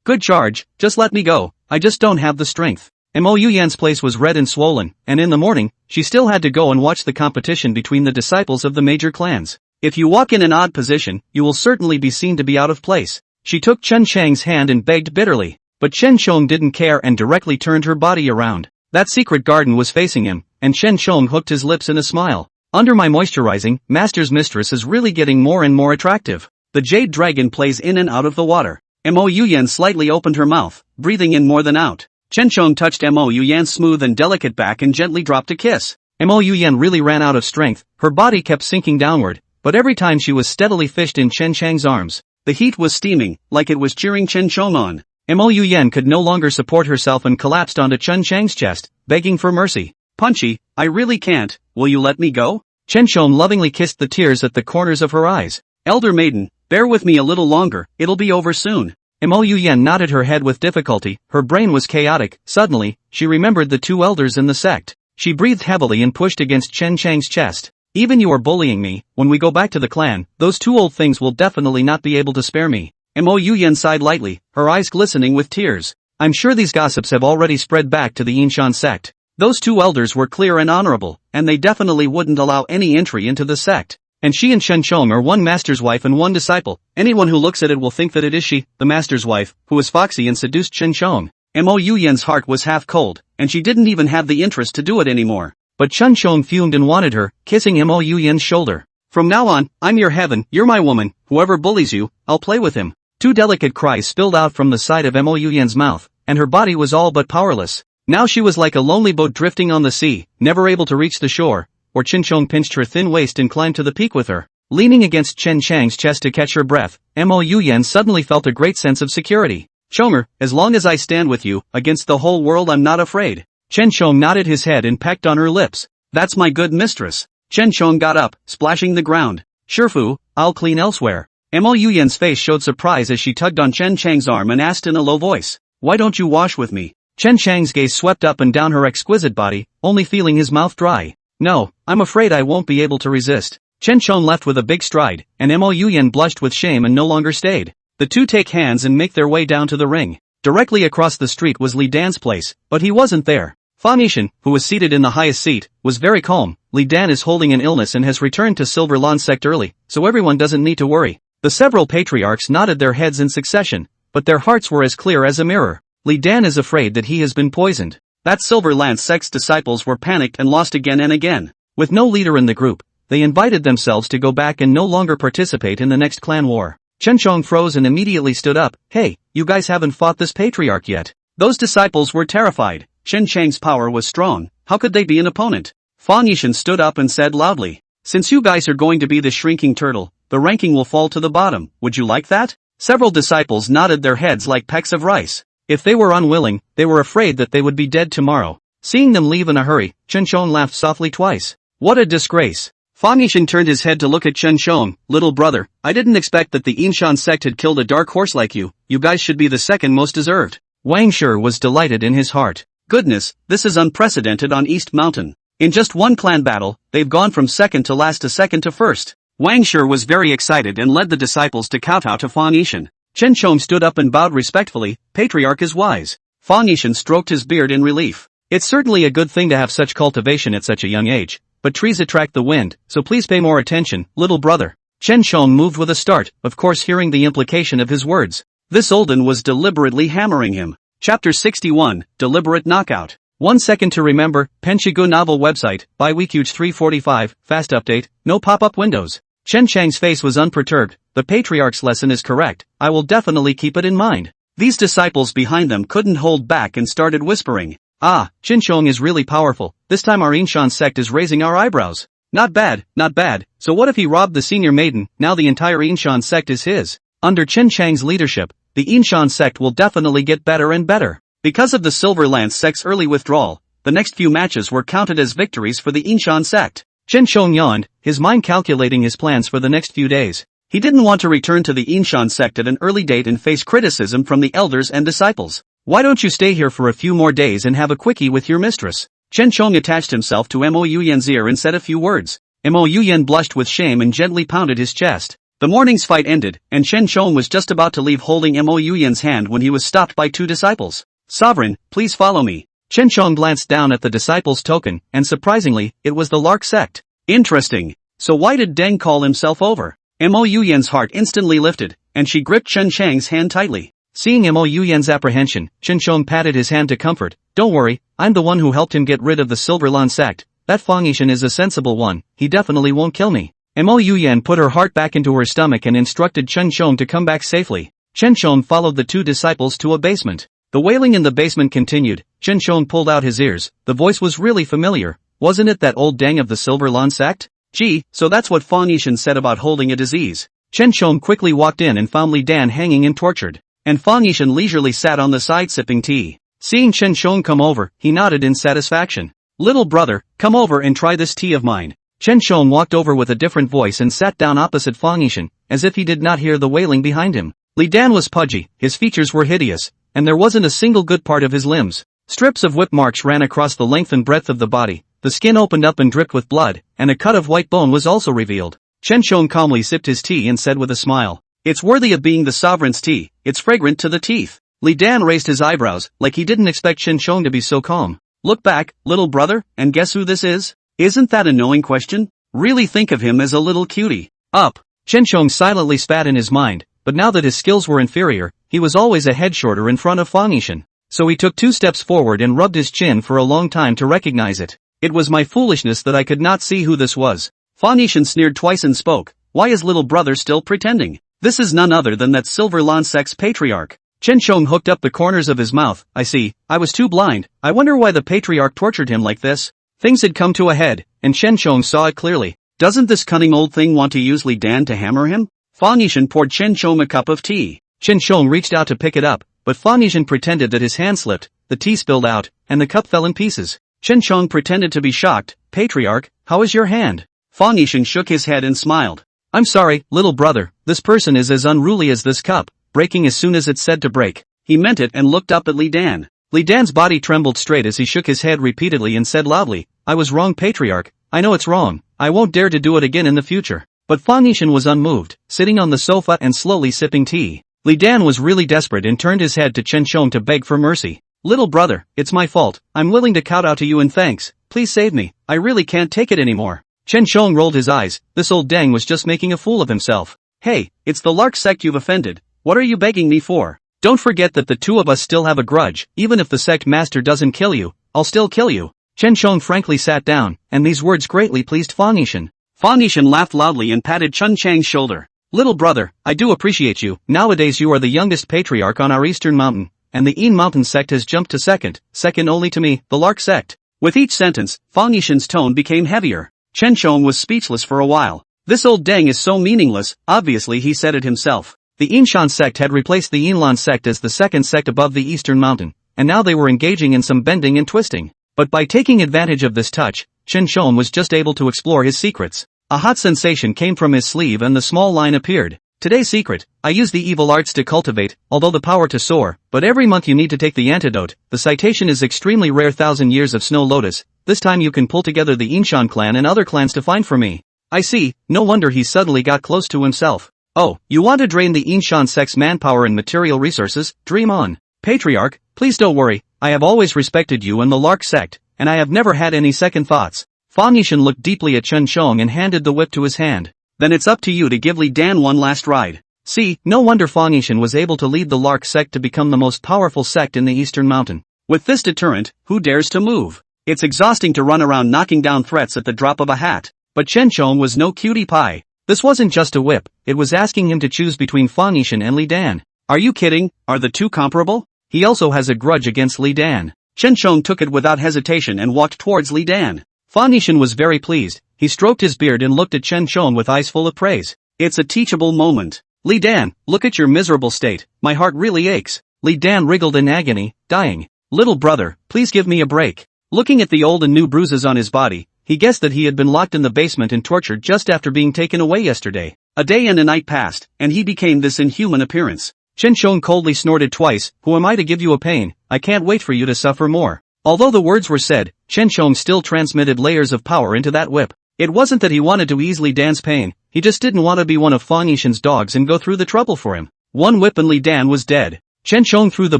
Speaker 1: Good charge, just let me go, I just don't have the strength. Mo Yuyan's place was red and swollen, and in the morning, she still had to go and watch the competition between the disciples of the major clans. If you walk in an odd position, you will certainly be seen to be out of place. She took Chen Chang's hand and begged bitterly, but Chen Shong didn't care and directly turned her body around. That secret garden was facing him, and Chen Shong hooked his lips in a smile. Under my moisturizing, master's mistress is really getting more and more attractive. The jade dragon plays in and out of the water. Mo Yuyan slightly opened her mouth, breathing in more than out. Chen Shong touched Mo Yuyan's smooth and delicate back and gently dropped a kiss. Mo Yuyan really ran out of strength, her body kept sinking downward, but every time she was steadily fished in Chen Chang's arms. The heat was steaming, like it was cheering Chen Shong on. Mo Yuyan could no longer support herself and collapsed onto Chen Chang's chest, begging for mercy. Punchy, I really can't, will you let me go? Chen Shong lovingly kissed the tears at the corners of her eyes. Elder maiden, bear with me a little longer, it'll be over soon. Mo Yuyan nodded her head with difficulty, her brain was chaotic. Suddenly, she remembered the two elders in the sect. She breathed heavily and pushed against Chen Chang's chest. Even you are bullying me, when we go back to the clan, those two old things will definitely not be able to spare me. Mo Yuyan sighed lightly, her eyes glistening with tears. I'm sure these gossips have already spread back to the Yinshan sect. Those two elders were clear and honorable, and they definitely wouldn't allow any entry into the sect. And she and Chen Shong are one master's wife and one disciple. Anyone who looks at it will think that it is she, the master's wife, who was foxy and seduced Chen Shong. Mo Yuyan's heart was half cold, and she didn't even have the interest to do it anymore. But Chen Shong fumed and wanted her, kissing Mo Yuyan's shoulder. From now on, I'm your heaven, you're my woman, whoever bullies you, I'll play with him. Two delicate cries spilled out from the side of Mo Yuyan's mouth, and her body was all but powerless. Now she was like a lonely boat drifting on the sea, never able to reach the shore. Or Chen Shong pinched her thin waist and climbed to the peak with her. Leaning against Chen Chang's chest to catch her breath, Mo Yuyan suddenly felt a great sense of security. Chonger, as long as I stand with you, against the whole world I'm not afraid. Chen Shong nodded his head and pecked on her lips. That's my good mistress. Chen Shong got up, splashing the ground. Shifu, I'll clean elsewhere. Mo Yuyan's face showed surprise as she tugged on Chen Chang's arm and asked in a low voice, why don't you wash with me? Chen Chang's gaze swept up and down her exquisite body, only feeling his mouth dry. No, I'm afraid I won't be able to resist. Chen Shong left with a big stride, and Mo Yuyan blushed with shame and no longer stayed. The two take hands and make their way down to the ring. Directly across the street was Li Dan's place, but he wasn't there. Fa Nishan, who was seated in the highest seat, was very calm. Li Dan is holding an illness and has returned to Silver Lawn Sect early, so everyone doesn't need to worry. The several patriarchs nodded their heads in succession, but their hearts were as clear as a mirror. Li Dan is afraid that he has been poisoned. That Silver Lance Sect's disciples were panicked and lost again and again. With no leader in the group, they invited themselves to go back and no longer participate in the next clan war. Chen Shong froze and immediately stood up. Hey, you guys haven't fought this patriarch yet. Those disciples were terrified. Chen Chang's power was strong. How could they be an opponent? Fa Nishan stood up and said loudly, since you guys are going to be the shrinking turtle, the ranking will fall to the bottom. Would you like that? Several disciples nodded their heads like pecks of rice. If they were unwilling, they were afraid that they would be dead tomorrow. Seeing them leave in a hurry, Chen Shong laughed softly twice. What a disgrace. Fa Nishan turned his head to look at Chen Shong. Little brother, I didn't expect that the Yinshan sect had killed a dark horse like you. You guys should be the second most deserved. Wang Shi was delighted in his heart. Goodness, this is unprecedented on East Mountain. In just one clan battle, they've gone from second to last to second to first. Wang Shi was very excited and led the disciples to kowtow to Fa Nishan. Chen Shong stood up and bowed respectfully. Patriarch is wise. Fa Nishan stroked his beard in relief. It's certainly a good thing to have such cultivation at such a young age, but trees attract the wind, so please pay more attention, little brother. Chen Shong moved with a start, of course hearing the implication of his words. This Olden was deliberately hammering him. Chapter 61, Deliberate Knockout. 1 second to remember, Penshigu novel website, by Weekuge 345, fast update, no pop-up windows. Chen Chang's face was unperturbed. The patriarch's lesson is correct, I will definitely keep it in mind. These disciples behind them couldn't hold back and started whispering. Ah, Chen Shong is really powerful, this time our Yinshan sect is raising our eyebrows. Not bad, not bad, so what if he robbed the senior maiden, now the entire Yinshan sect is his. Under Chen Chang's leadership, the Yinshan sect will definitely get better and better. Because of the Silver Lance sect's early withdrawal, the next few matches were counted as victories for the Yinshan sect. Chen Shong yawned, his mind calculating his plans for the next few days.
Speaker 2: He didn't want to return to the Inshan sect at an early date and face criticism from the elders and disciples. Why don't you stay here for a few more days and have a quickie with your mistress? Chen Chong attached himself to Mo Yuyan's ear and said a few words. Mo Yuyan blushed with shame and gently pounded his chest. The morning's fight ended, and Chen Chong was just about to leave holding Mo Yuyan's hand when he was stopped by two disciples. Sovereign, please follow me. Chen Chong glanced down at the disciples' token, and surprisingly, it was the Lark Sect. Interesting. So why did Deng call himself over? Mo Yuyan's heart instantly lifted, and she gripped Chen Chang's hand tightly. Seeing Mo Yuyan's apprehension, Chen Chong patted his hand to comfort. Don't worry, I'm the one who helped him get rid of the Silver Lan sect. That Fang Yishan is a sensible one, he definitely won't kill me. Mo Yuyan put her heart back into her stomach and instructed Chen Chong to come back safely. Chen Chong followed the two disciples to a basement. The wailing in the basement continued. Chen Chong pulled out his ears. The voice was really familiar. Wasn't it that old Deng of the Silver Lan sect? Gee, so that's what Fang Yishan said about holding a disease. Chen Chong quickly walked in and found Li Dan hanging and tortured. And Fang Yishan leisurely sat on the side sipping tea. Seeing Chen Chong come over, he nodded in satisfaction. Little brother, come over and try this tea of mine. Chen Chong walked over with a different voice and sat down opposite Fang Yishan, as if he did not hear the wailing behind him. Li Dan was pudgy, his features were hideous, and there wasn't a single good part of his limbs. Strips of whip marks ran across the length and breadth of the body, the skin opened up and dripped with blood, and a cut of white bone was also revealed. Chen Chong calmly sipped his tea and said with a smile, "It's worthy of being the sovereign's tea, it's fragrant to the teeth." Li Dan raised his eyebrows, like he didn't expect Chen Chong to be so calm. Look back, little brother, and guess who this is? Isn't that a knowing question? Really think of him as a little cutie. Up. Chen Chong silently spat in his mind, but now that his skills were inferior, he was always a head shorter in front of Fang Yishan. So he took 2 steps forward and rubbed his chin for a long time to recognize it. It was my foolishness that I could not see who this was. Fang Yishan sneered twice and spoke. Why is little brother still pretending? This is none other than that Silver Lan Sect's patriarch. Chen Chong hooked up the corners of his mouth. I see, I was too blind. I wonder why the patriarch tortured him like this. Things had come to a head, and Chen Chong saw it clearly. Doesn't this cunning old thing want to use Li Dan to hammer him? Fang Yishan poured Chen Chong a cup of tea. Chen Chong reached out to pick it up, but Fang Yishan pretended that his hand slipped, the tea spilled out, and the cup fell in pieces. Chen Chong pretended to be shocked. Patriarch, how is your hand? Fang Yishan shook his head and smiled. I'm sorry, little brother, this person is as unruly as this cup, breaking as soon as it's said to break. He meant it and looked up at Li Dan. Li Dan's body trembled straight as he shook his head repeatedly and said loudly, I was wrong, patriarch, I know it's wrong, I won't dare to do it again in the future. But Fang Yishan was unmoved, sitting on the sofa and slowly sipping tea. Li Dan was really desperate and turned his head to Chen Chong to beg for mercy. Little brother, it's my fault, I'm willing to kowtow to you in thanks, please save me, I really can't take it anymore. Chen Chong rolled his eyes, this old Deng was just making a fool of himself. Hey, it's the Lark Sect you've offended, what are you begging me for? Don't forget that the two of us still have a grudge, even if the sect master doesn't kill you, I'll still kill you. Chen Chong frankly sat down, and these words greatly pleased Fang Yishan. Fang Yishan laughed loudly and patted Chen Chang's shoulder. Little brother, I do appreciate you, nowadays you are the youngest patriarch on our eastern mountain, and the Yin Mountain sect has jumped to second only to me, the Lark Sect. With each sentence, Fang Yishan's tone became heavier. Chen Chong was speechless for a while. This old Deng is so meaningless, obviously he said it himself. The Yinshan sect had replaced the Yinlan sect as the second sect above the eastern mountain, and now they were engaging in some bending and twisting. But by taking advantage of this touch, Chen Chong was just able to explore his secrets. A hot sensation came from his sleeve and the small line appeared. Today's secret, I use the evil arts to cultivate, although the power to soar, but every month you need to take the antidote. The citation is extremely rare, 1,000 years of snow lotus. This time you can pull together the Yinshan clan and other clans to find for me. I see, no wonder he suddenly got close to himself. Oh, you want to drain the Yinshan sect's manpower and material resources? Dream on. Patriarch, please don't worry, I have always respected you and the Lark sect, and I have never had any second thoughts. Fang Yishan looked deeply at Chen Chong and handed the whip to his hand. Then it's up to you to give Li Dan one last ride. See, no wonder Fang Yishan was able to lead the Lark sect to become the most powerful sect in the eastern mountain. With this deterrent, who dares to move? It's exhausting to run around knocking down threats at the drop of a hat. But Chen Chong was no cutie pie. This wasn't just a whip, it was asking him to choose between Fang Yishan and Li Dan. Are you kidding? Are the two comparable? He also has a grudge against Li Dan. Chen Chong took it without hesitation and walked towards Li Dan. Fang Yishan was very pleased. He stroked his beard and looked at Chen Chong with eyes full of praise. It's a teachable moment. Li Dan, look at your miserable state, my heart really aches. Li Dan wriggled in agony, dying. Little brother, please give me a break. Looking at the old and new bruises on his body, He guessed that he had been locked in the basement and tortured just after being taken away yesterday. A day and a night passed, and he became this inhuman appearance. Chen Shong coldly snorted twice, "Who am I to give you a pain? I can't wait for you to suffer more." Although the words were said, Chen Shong still transmitted layers of power into that whip. It wasn't that he wanted to easily dance pain, he just didn't want to be one of Fang Yishan's dogs and go through the trouble for him. One whip and Li Dan was dead. Chen Shong threw the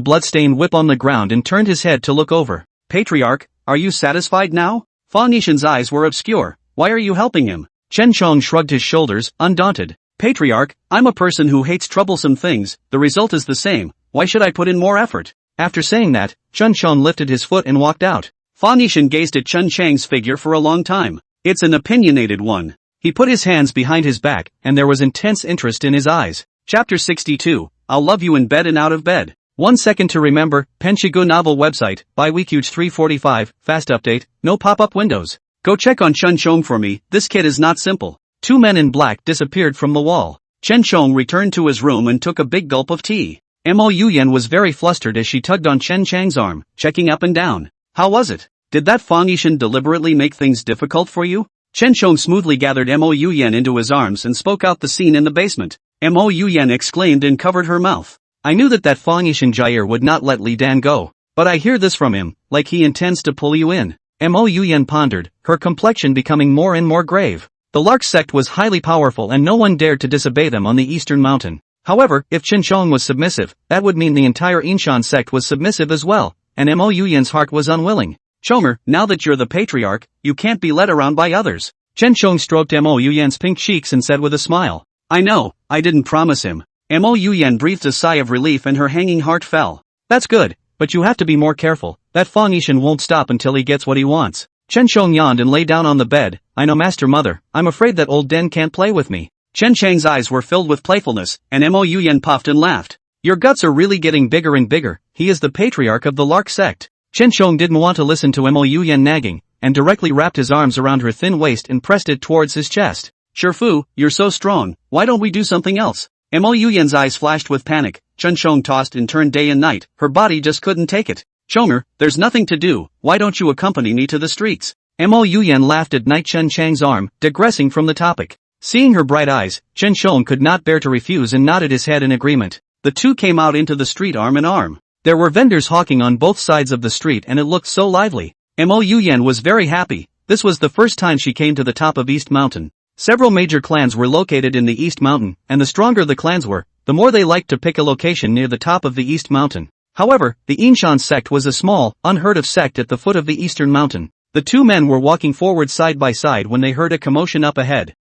Speaker 2: blood-stained whip on the ground and turned his head to look over. "Patriarch, are you satisfied now?" Fang Yishan's eyes were obscure. "Why are you helping him?" Chen Shong shrugged his shoulders, undaunted. "Patriarch, I'm a person who hates troublesome things, the result is the same, why should I put in more effort?" After saying that, Chen Shong lifted his foot and walked out. Fang Yishan gazed at Chen Chang's figure for a long time. It's an opinionated one. He put his hands behind his back, and there was intense interest in his eyes. Chapter 62, I'll love you in bed and out of bed. 1 second to remember, Penshigu novel website, by Weekuge 345, fast update, no pop-up windows. Go check on Chen Shong for me, this kid is not simple. Two men in black disappeared from the wall. Chen Shong returned to his room and took a big gulp of tea. Mo Yuyan was very flustered as she tugged on Chen Chang's arm, checking up and down. "How was it? Did that Fang Yishan deliberately make things difficult for you?" Chen Shong smoothly gathered Mo Yuyan into his arms and spoke out the scene in the basement. Mo Yuyan exclaimed and covered her mouth. "I knew that Fang Yishan Jair would not let Li Dan go. But I hear this from him, like he intends to pull you in." Mo Yuyan pondered, her complexion becoming more and more grave. The Lark Sect was highly powerful and no one dared to disobey them on the eastern mountain. However, if Chen Shong was submissive, that would mean the entire Inshan sect was submissive as well, and Mo Yuyan's heart was unwilling. "Chomer, now that you're the patriarch, you can't be led around by others." Chen Shong stroked Mo Yuyan's pink cheeks and said with a smile. "I know, I didn't promise him." Mo Yuyan breathed a sigh of relief and her hanging heart fell. "That's good, but you have to be more careful, that Fang Yishan won't stop until he gets what he wants." Chen Shong yawned and lay down on the bed. "I know, Master Mother, I'm afraid that old Den can't play with me." Chen Chang's eyes were filled with playfulness, and Mo Yuyan puffed and laughed. "Your guts are really getting bigger and bigger, he is the patriarch of the Lark Sect." Chen Shong didn't want to listen to Mo Yuyan nagging, and directly wrapped his arms around her thin waist and pressed it towards his chest. "Shifu, you're so strong, why don't we do something else?" Mo Yuyan's eyes flashed with panic. Chen Shong tossed and turned day and night, her body just couldn't take it. "Chomer, there's nothing to do, why don't you accompany me to the streets?" Mo Yuyan laughed at Night Chen Chang's arm, digressing from the topic. Seeing her bright eyes, Chen Shong could not bear to refuse and nodded his head in agreement. The two came out into the street arm in arm. There were vendors hawking on both sides of the street and it looked so lively. Mo Yuyan was very happy. This was the first time she came to the top of East Mountain. Several major clans were located in the East Mountain, and the stronger the clans were, the more they liked to pick a location near the top of the East Mountain. However, the Inshan sect was a small, unheard of sect at the foot of the Eastern Mountain. The two men were walking forward side by side when they heard a commotion up ahead.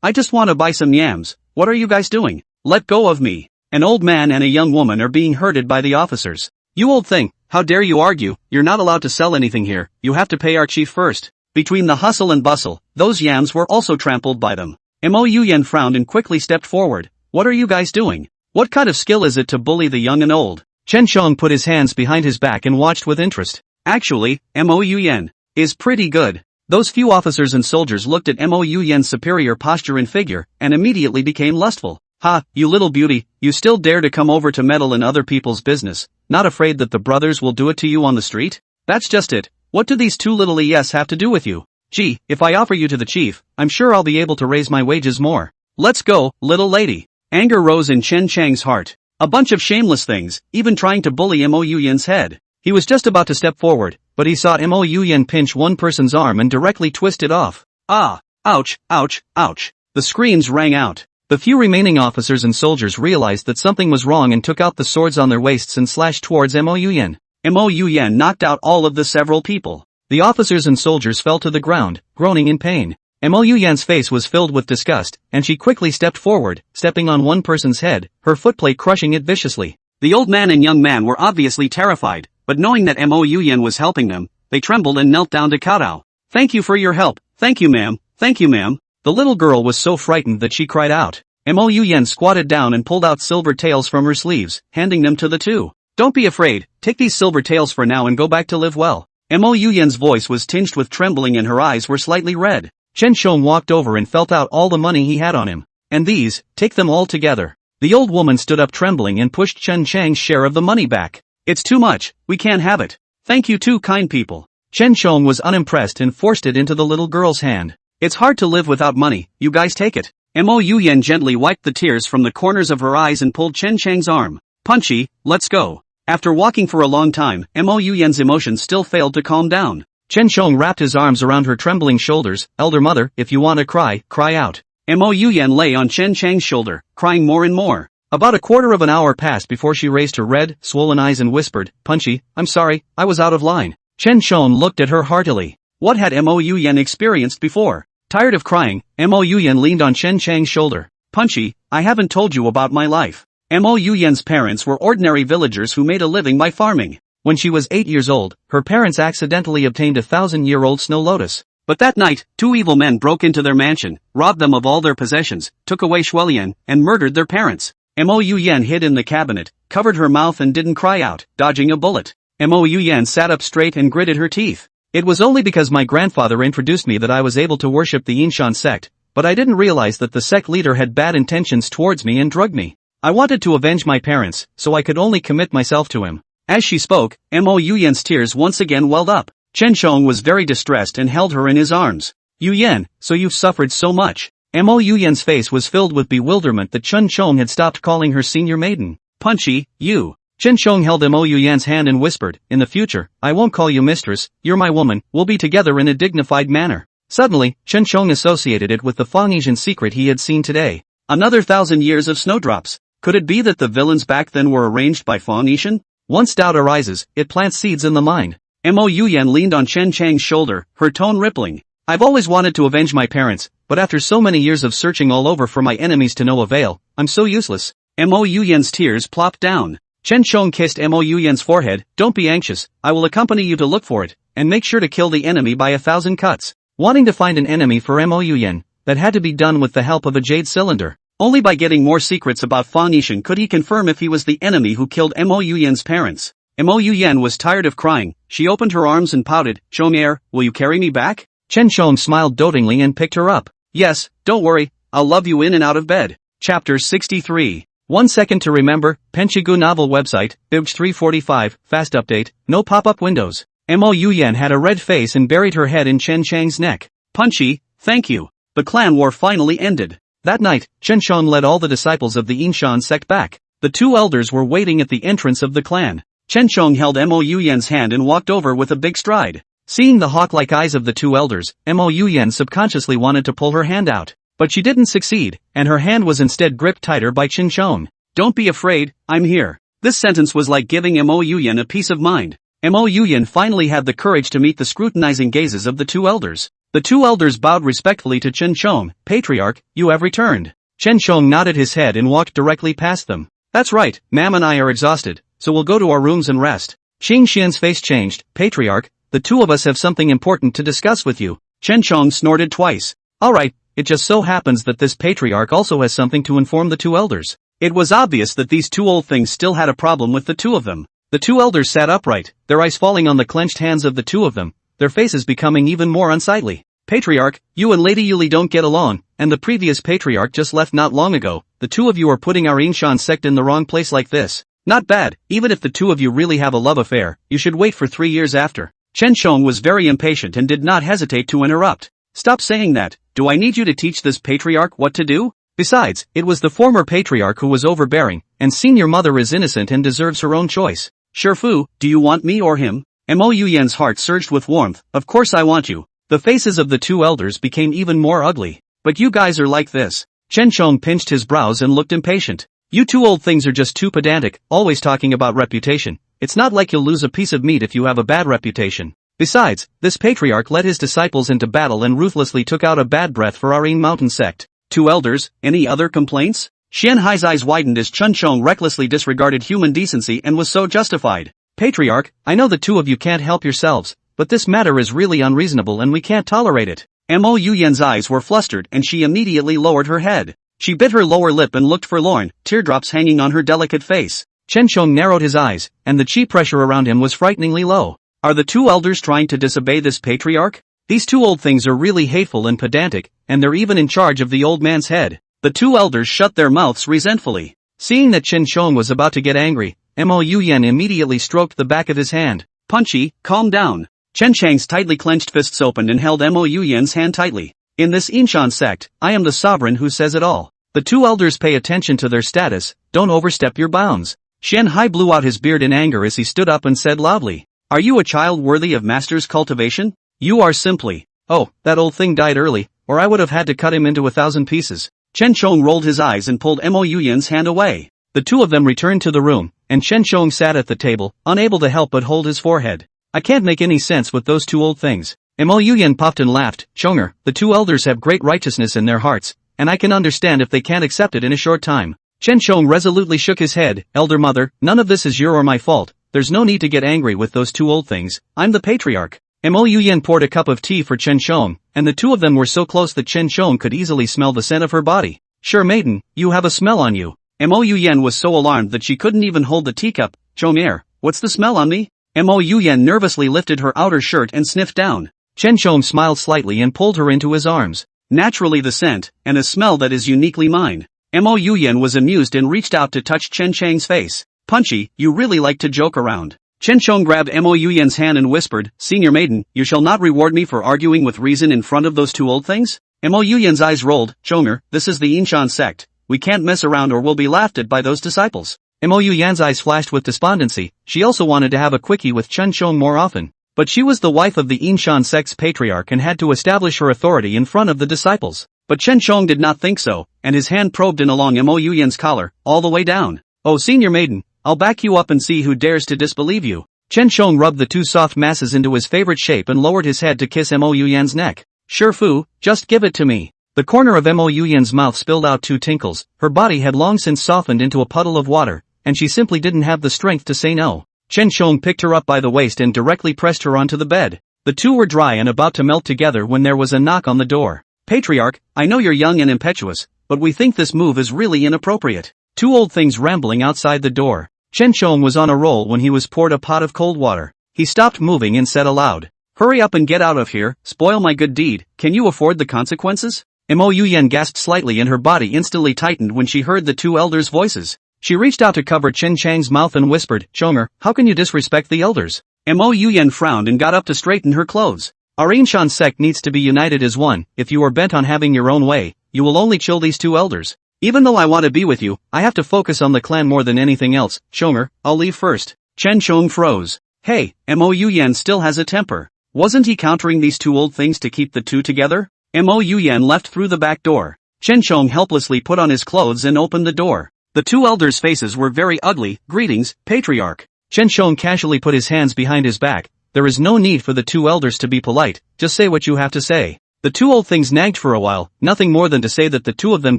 Speaker 2: I just want to buy some yams, what are you guys doing? Let go of me." An old man and a young woman are being herded by the officers. "You old thing, how dare you argue, you're not allowed to sell anything here, you have to pay our chief first." Between the hustle and bustle, those yams were also trampled by them. Mo Yuyan frowned and quickly stepped forward. "What are you guys doing? What kind of skill is it to bully the young and old?" Chen Shong put his hands behind his back and watched with interest. "Actually, Mo Yuyan is pretty good." Those few officers and soldiers looked at Mo Yuyan's superior posture and figure, and immediately became lustful. "Ha, you little beauty, you still dare to come over to meddle in other people's business, not afraid that the brothers will do it to you on the street? That's just it, what do these two little ES have to do with you? Gee, if I offer you to the chief, I'm sure I'll be able to raise my wages more. Let's go, little lady." Anger rose in Chen Chang's heart. A bunch of shameless things, even trying to bully Mo Yuyan's head. He was just about to step forward, but he saw Mo Yuyan pinch one person's arm and directly twist it off. "Ah! Ouch, ouch, ouch." The screams rang out. The few remaining officers and soldiers realized that something was wrong and took out the swords on their waists and slashed towards Mo Yuyan. Mo Yuyan knocked out all of the several people. The officers and soldiers fell to the ground, groaning in pain. Mo Yuyan's face was filled with disgust, and she quickly stepped forward, stepping on one person's head, her footplate crushing it viciously. The old man and young man were obviously terrified, but knowing that Mo Yuyan was helping them, they trembled and knelt down to kowtow. "Thank you for your help, thank you ma'am, thank you ma'am." The little girl was so frightened that she cried out. Mo Yuyan squatted down and pulled out silver tails from her sleeves, handing them to the two. "Don't be afraid, take these silver tails for now and go back to live well." Mo Yuyan's voice was tinged with trembling and her eyes were slightly red. Chen Shong walked over and felt out all the money he had on him. "And these, take them all together." The old woman stood up trembling and pushed Chen Chang's share of the money back. "It's too much, we can't have it. Thank you two kind people." Chen Shong was unimpressed and forced it into the little girl's hand. It's hard to live without money, you guys take it. Mo Yuyan gently wiped the tears from the corners of her eyes and pulled Chen Chang's arm. Punchy, let's go. After walking for a long time, Mo Yuyan's emotions still failed to calm down. Chen Shong wrapped his arms around her trembling shoulders. Elder mother, if you want to cry, cry out. Mo Yuyan lay on Chen Chang's shoulder, crying more and more. About a quarter of an hour passed before she raised her red, swollen eyes and whispered, Punchy, I'm sorry, I was out of line. Chen Shong looked at her heartily. What had Mo Yuyan experienced before? Tired of crying, Mo Yuyan leaned on Chen Chang's shoulder. Punchy, I haven't told you about my life. Mo Yuyan's parents were ordinary villagers who made a living by farming. When she was 8 years old, her parents accidentally obtained a 1,000-year-old snow lotus. But that night, 2 evil men broke into their mansion, robbed them of all their possessions, took away Shuelian, and murdered their parents. Mo Yuyan hid in the cabinet, covered her mouth and didn't cry out, dodging a bullet. Mo Yuyan sat up straight and gritted her teeth. It was only because my grandfather introduced me that I was able to worship the Yinshan sect, but I didn't realize that the sect leader had bad intentions towards me and drugged me. I wanted to avenge my parents, so I could only commit myself to him. As she spoke, Mo Yuyan's tears once again welled up. Chen Shong was very distressed and held her in his arms. Yuyan, so you've suffered so much. Mo Yuyan's face was filled with bewilderment that Chen Shong had stopped calling her senior maiden. Punchy, you. Chen Shong held Mo Yuyan's hand and whispered, in the future, I won't call you mistress, you're my woman, we'll be together in a dignified manner. Suddenly, Chen Shong associated it with the Fangisian secret he had seen today. Another 1,000 years of snowdrops. Could it be that the villains back then were arranged by Fangisian? Once doubt arises, it plants seeds in the mind. Mo Yuyan leaned on Chen Chang's shoulder, her tone rippling. I've always wanted to avenge my parents, but after so many years of searching all over for my enemies to no avail, I'm so useless. Mo Yuyan's tears plopped down. Chen Shong kissed Mo Yuyan's forehead. Don't be anxious, I will accompany you to look for it, and make sure to kill the enemy by 1,000 cuts. Wanting to find an enemy for Mo Yuyan, that had to be done with the help of a jade cylinder. Only by getting more secrets about Fangisian could he confirm if he was the enemy who killed Mo Yuyan's parents. Mo Yuyan was tired of crying. She opened her arms and pouted. Chong'er, will you carry me back? Chen Shong smiled dotingly and picked her up. Yes, don't worry, I'll love you in and out of bed. Chapter 63. 1 second to remember, Penchigu novel website, Bibj 345, fast update, no pop-up windows. Mo Yuyan had a red face and buried her head in Chen Chang's neck. Punchy, thank you. The clan war finally ended. That night, Chen Shong led all the disciples of the Yinshan sect back. The 2 elders were waiting at the entrance of the clan. Chen Shong held Mo Yuyan's hand and walked over with a big stride. Seeing the hawk-like eyes of the 2 elders, Mo Yuyan subconsciously wanted to pull her hand out. But she didn't succeed, and her hand was instead gripped tighter by Chen Shong. Don't be afraid, I'm here. This sentence was like giving Mo Yuyan a peace of mind. Mo Yuyan finally had the courage to meet the scrutinizing gazes of the 2 elders. The 2 elders bowed respectfully to Chen Shong. Patriarch, you have returned. Chen Shong nodded his head and walked directly past them. That's right, Ma'am and I are exhausted, so we'll go to our rooms and rest. Qing Xian's face changed. Patriarch, the 2 of us have something important to discuss with you. Chen Shong snorted twice. Alright, it just so happens that this patriarch also has something to inform the 2 elders. It was obvious that these 2 old things still had a problem with the 2 of them. The 2 elders sat upright, their eyes falling on the clenched hands of the 2 of them, their faces becoming even more unsightly. Patriarch, you and Lady Yuli don't get along, and the previous patriarch just left not long ago. The 2 of you are putting our Yinshan sect in the wrong place like this. Not bad, even if the 2 of you really have a love affair, you should wait for 3 years after. Chen Shong was very impatient and did not hesitate to interrupt. Stop saying that, do I need you to teach this patriarch what to do? Besides, it was the former patriarch who was overbearing, and senior mother is innocent and deserves her own choice. Shifu, do you want me or him? Mo Yuyan's heart surged with warmth. Of course I want you. The faces of the 2 elders became even more ugly. But you guys are like this. Chen Shong pinched his brows and looked impatient. You 2 old things are just too pedantic, always talking about reputation. It's not like you'll lose a piece of meat if you have a bad reputation. Besides, this patriarch led his disciples into battle and ruthlessly took out a bad breath for our mountain sect. 2 elders, any other complaints? Xian Hai's eyes widened as Chen Shong recklessly disregarded human decency and was so justified. Patriarch, I know the 2 of you can't help yourselves, but this matter is really unreasonable and we can't tolerate it. Mo Yuyan's eyes were flustered and she immediately lowered her head. She bit her lower lip and looked forlorn, teardrops hanging on her delicate face. Chen Shong narrowed his eyes, and the chi pressure around him was frighteningly low. Are the 2 elders trying to disobey this patriarch? These 2 old things are really hateful and pedantic, and they're even in charge of the old man's head. The 2 elders shut their mouths resentfully. Seeing that Chen Shong was about to get angry, Mo Yuyan immediately stroked the back of his hand. Punchy, calm down. Chen Chang's tightly clenched fists opened and held Mo Yuyan's hand tightly. In this Inshan sect, I am the sovereign who says it all. The two elders pay attention to their status, don't overstep your bounds. Xian Hai blew out his beard in anger as he stood up and said loudly. Are you a child worthy of master's cultivation? You are simply. Oh, that old thing died early, or I would have had to cut him into 1,000 pieces. Chen Chong rolled his eyes and pulled Mo Yuyan's hand away. The two of them returned to the room, and Chen Chong sat at the table, unable to help but hold his forehead. I can't make any sense with those two old things. Mo Yuyan puffed and laughed. Chonger, the two elders have great righteousness in their hearts, and I can understand if they can't accept it in a short time. Chen Chong resolutely shook his head. Elder mother, none of this is your or my fault. There's no need to get angry with those two old things. I'm the patriarch. Mo Yuyan poured a cup of tea for Chen Chong, and the two of them were so close that Chen Chong could easily smell the scent of her body. Sure maiden, you have a smell on you. Mo Yuyan was so alarmed that she couldn't even hold the teacup. Chonger, what's the smell on me? Mo Yuyan nervously lifted her outer shirt and sniffed down. Chen Chong smiled slightly and pulled her into his arms. Naturally the scent, and a smell that is uniquely mine. Mo Yuyan was amused and reached out to touch Chen Chang's face. Punchy, you really like to joke around. Chen Chong grabbed Mo Yuyan's hand and whispered, Senior maiden, you shall not reward me for arguing with reason in front of those two old things? Mo Yuyan's eyes rolled. Chonger, this is the Inshan sect. We can't mess around or we'll be laughed at by those disciples. Mo Yuyan's eyes flashed with despondency. She also wanted to have a quickie with Chen Chong more often. But she was the wife of the Inshan sect's patriarch and had to establish her authority in front of the disciples. But Chen Chong did not think so, and his hand probed in along Mo Yuyan's collar, all the way down. Oh senior maiden, I'll back you up and see who dares to disbelieve you. Chen Chong rubbed the two soft masses into his favorite shape and lowered his head to kiss Mo Yuyan's neck. Sure fu, just give it to me. The corner of Mo Yuyan's mouth spilled out two tinkles. Her body had long since softened into a puddle of water, and she simply didn't have the strength to say no. Chen Chong picked her up by the waist and directly pressed her onto the bed. The two were dry and about to melt together when there was a knock on the door. Patriarch, I know you're young and impetuous, but we think this move is really inappropriate. Two old things rambling outside the door. Chen Chong was on a roll when he was poured a pot of cold water. He stopped moving and said aloud, hurry up and get out of here, spoil my good deed, can you afford the consequences? Mo Yuyan gasped slightly and her body instantly tightened when she heard the two elders' voices. She reached out to cover Chen Chang's mouth and whispered, Chonger, how can you disrespect the elders? Mo Yuyan frowned and got up to straighten her clothes. Our Inshan sect needs to be united as one. If you are bent on having your own way, you will only chill these two elders. Even though I want to be with you, I have to focus on the clan more than anything else. Chonger, I'll leave first. Chen Chong froze. Hey, Mo Yuyan still has a temper. Wasn't he countering these two old things to keep the two together? Mo Yuyan left through the back door. Chen Chong helplessly put on his clothes and opened the door. The two elders' faces were very ugly. Greetings, patriarch. Chen Chong casually put his hands behind his back. There is no need for the two elders to be polite, just say what you have to say. The two old things nagged for a while, nothing more than to say that the two of them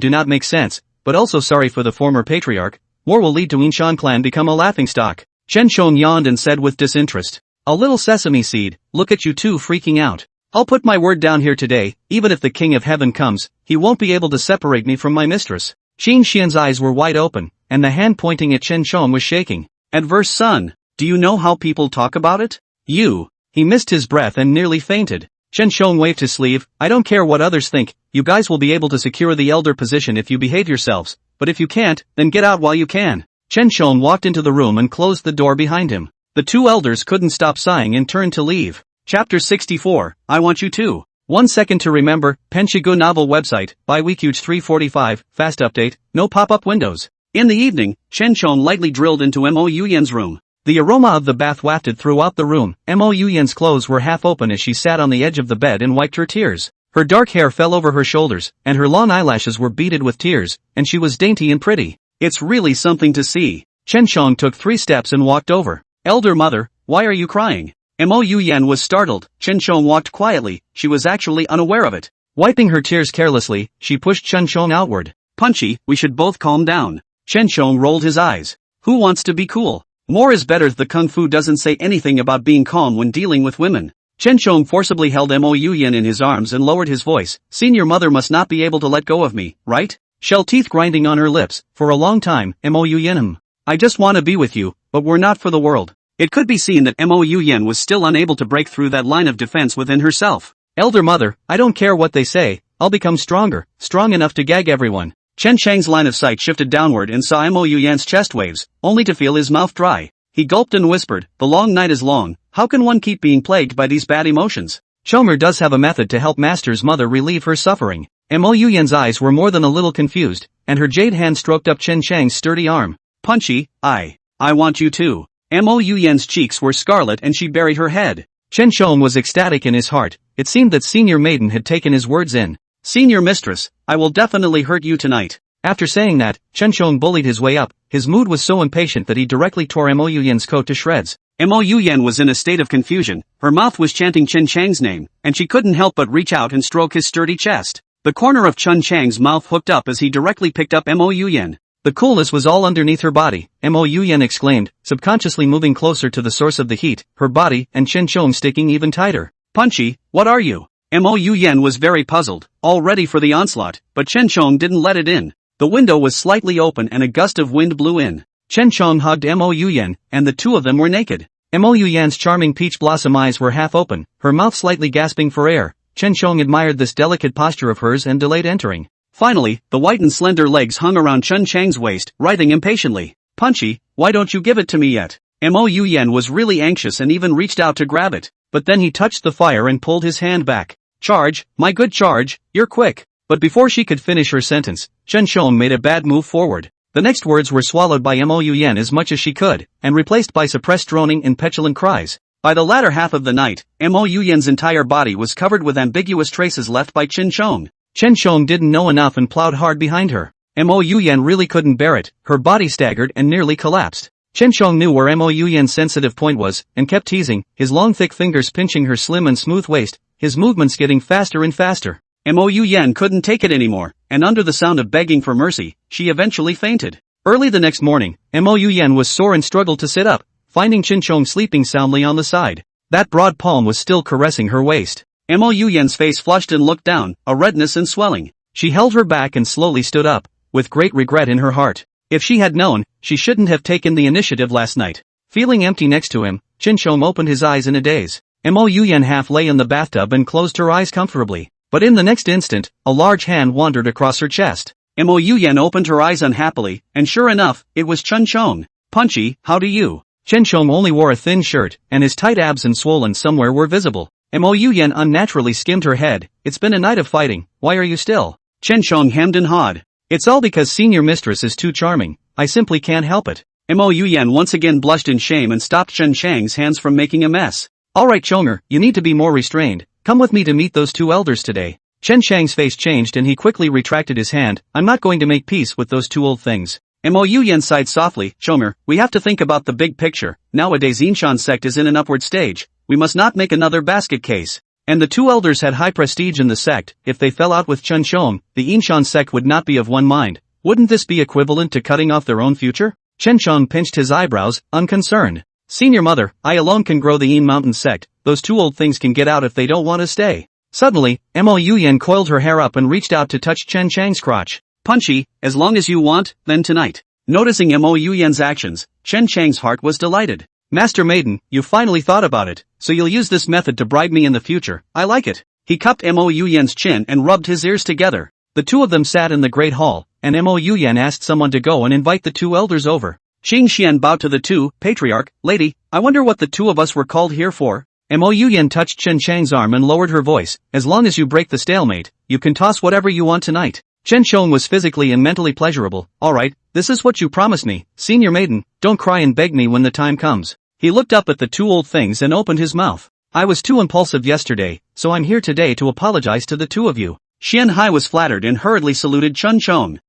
Speaker 2: do not make sense, but also sorry for the former patriarch. More will lead to Inshan clan become a laughingstock. Chen Chong yawned and said with disinterest, a little sesame seed, look at you two freaking out. I'll put my word down here today, even if the King of Heaven comes, he won't be able to separate me from my mistress. Qin Xian's eyes were wide open, and the hand pointing at Chen Chong was shaking. Adverse son, do you know how people talk about it? You. He missed his breath and nearly fainted. Chen Chong waved his sleeve, I don't care what others think, you guys will be able to secure the elder position if you behave yourselves, but if you can't, then get out while you can. Chen Chong walked into the room and closed the door behind him. The two elders couldn't stop sighing and turned to leave. Chapter 64, I Want You To. 1 second to remember, Penshigu novel website, by Weekuge 345, fast update, no pop-up windows. In the evening, Chen Chong lightly drilled into Mo Yuyan's room. The aroma of the bath wafted throughout the room. Mo Yuyan's clothes were half open as she sat on the edge of the bed and wiped her tears. Her dark hair fell over her shoulders, and her long eyelashes were beaded with tears, and she was dainty and pretty. It's really something to see. Chen Chong took 3 steps and walked over. Elder mother, why are you crying? Mo Yuyan was startled. Chen Chong walked quietly, she was actually unaware of it. Wiping her tears carelessly, she pushed Chen Chong outward. Punchy, we should both calm down. Chen Chong rolled his eyes. Who wants to be cool? More is better. The kung fu doesn't say anything about being calm when dealing with women. Chen Chong forcibly held Mo Yuyan in his arms and lowered his voice. Senior mother must not be able to let go of me, right? Shell teeth grinding on her lips. For a long time, Mo Yuyan. I just want to be with you, but we're not for the world. It could be seen that Mo Yuyan was still unable to break through that line of defense within herself. Elder mother, I don't care what they say, I'll become stronger, strong enough to gag everyone. Chen Chang's line of sight shifted downward and saw Mo Yuyan's chest waves, only to feel his mouth dry. He gulped and whispered, the long night is long, How can one keep being plagued by these bad emotions? Chomer does have a method to help Master's mother relieve her suffering. Mo Yuyan's eyes were more than a little confused, and her jade hand stroked up Chen Chang's sturdy arm. Punchy, I want you too. Mo Yuyan's cheeks were scarlet and she buried her head. Chen Chong was ecstatic in his heart. It seemed that Senior Maiden had taken his words in. Senior Mistress, I will definitely hurt you tonight. After saying that, Chen Chong bullied his way up. His mood was so impatient that he directly tore Mo Yuyan's coat to shreds. Mo Yuyan was in a state of confusion. Her mouth was chanting Chen Chang's name, and she couldn't help but reach out and stroke his sturdy chest. The corner of Chen Chang's mouth hooked up as he directly picked up Mo Yuyan. The coolness was all underneath her body, Mo Yuyan exclaimed, subconsciously moving closer to the source of the heat, her body and Chen Chong sticking even tighter. Punchy, what are you? Mo Yuyan was very puzzled, all ready for the onslaught, but Chen Chong didn't let it in. The window was slightly open and a gust of wind blew in. Chen Chong hugged Mo Yuyan, and the two of them were naked. Mo Yuyan's charming peach blossom eyes were half open, her mouth slightly gasping for air. Chen Chong admired this delicate posture of hers and delayed entering. Finally, the white and slender legs hung around Chen Chang's waist, writhing impatiently. Punchy, why don't you give it to me yet? Mo Yuyan was really anxious and even reached out to grab it, but then he touched the fire and pulled his hand back. Charge, my good charge, you're quick. But before she could finish her sentence, Chen Chong made a bad move forward. The next words were swallowed by Mo Yuyan as much as she could, and replaced by suppressed droning and petulant cries. By the latter half of the night, Mo Yuyan's entire body was covered with ambiguous traces left by Chen Chong. Chen Chong didn't know enough and plowed hard behind her. Mo Yuyan really couldn't bear it, her body staggered and nearly collapsed. Chen Chong knew where Mo Yuyan's sensitive point was, and kept teasing, his long thick fingers pinching her slim and smooth waist, his movements getting faster and faster. Mo Yuyan couldn't take it anymore, and under the sound of begging for mercy, she eventually fainted. Early the next morning, Mo Yuyan was sore and struggled to sit up, finding Chen Chong sleeping soundly on the side. That broad palm was still caressing her waist. Mo Yuyan's face flushed and looked down, a redness and swelling. She held her back and slowly stood up, with great regret in her heart. If she had known, she shouldn't have taken the initiative last night. Feeling empty next to him, Chen Chong opened his eyes in a daze. Mo Yuyan half lay in the bathtub and closed her eyes comfortably. But in the next instant, a large hand wandered across her chest. Mo Yuyan opened her eyes unhappily, and sure enough, it was Chen Chong. Punchy, how do you? Chen Chong only wore a thin shirt, and his tight abs and swollen somewhere were visible. Mo Yuyan unnaturally skimmed her head. It's been a night of fighting, why are you still? Chen Chong hemmed and hawed. It's all because Senior Mistress is too charming, I simply can't help it. Mo Yuyan once again blushed in shame and stopped Chen Chang's hands from making a mess. Alright Chonger, you need to be more restrained. Come with me to meet those two elders today. Chen Chang's face changed and he quickly retracted his hand. I'm not going to make peace with those two old things. Mo Yuyan sighed softly. Chomer, we have to think about the big picture. Nowadays Yinshan Sect is in an upward stage. We must not make another basket case. And the two elders had high prestige in the sect. If they fell out with Chen Chong, the Yinshan Sect would not be of one mind. Wouldn't this be equivalent to cutting off their own future? Chen Chong pinched his eyebrows, unconcerned. Senior mother, I alone can grow the Yin Mountain Sect. Those two old things can get out if they don't want to stay. Suddenly, Mo Yuyan coiled her hair up and reached out to touch Chen Chang's crotch. Punchy, as long as you want, then tonight. Noticing Mo Yuyan's actions, Chen Chang's heart was delighted. Master Maiden, you finally thought about it, so you'll use this method to bribe me in the future. I like it. He cupped Mo Yuyan's chin and rubbed his ears together. The two of them sat in the great hall, and Mo Yuyan asked someone to go and invite the two elders over. Xing Xian bowed to the two, patriarch, lady, I wonder what the two of us were called here for. Mo Yuyan touched Chen Chang's arm and lowered her voice, as long as you break the stalemate, you can toss whatever you want tonight. Chen Chong was physically and mentally pleasurable. Alright, this is what you promised me, Senior Maiden, don't cry and beg me when the time comes. He looked up at the two old things and opened his mouth. I was too impulsive yesterday, so I'm here today to apologize to the two of you. Xian Hai was flattered and hurriedly saluted Chen Chong.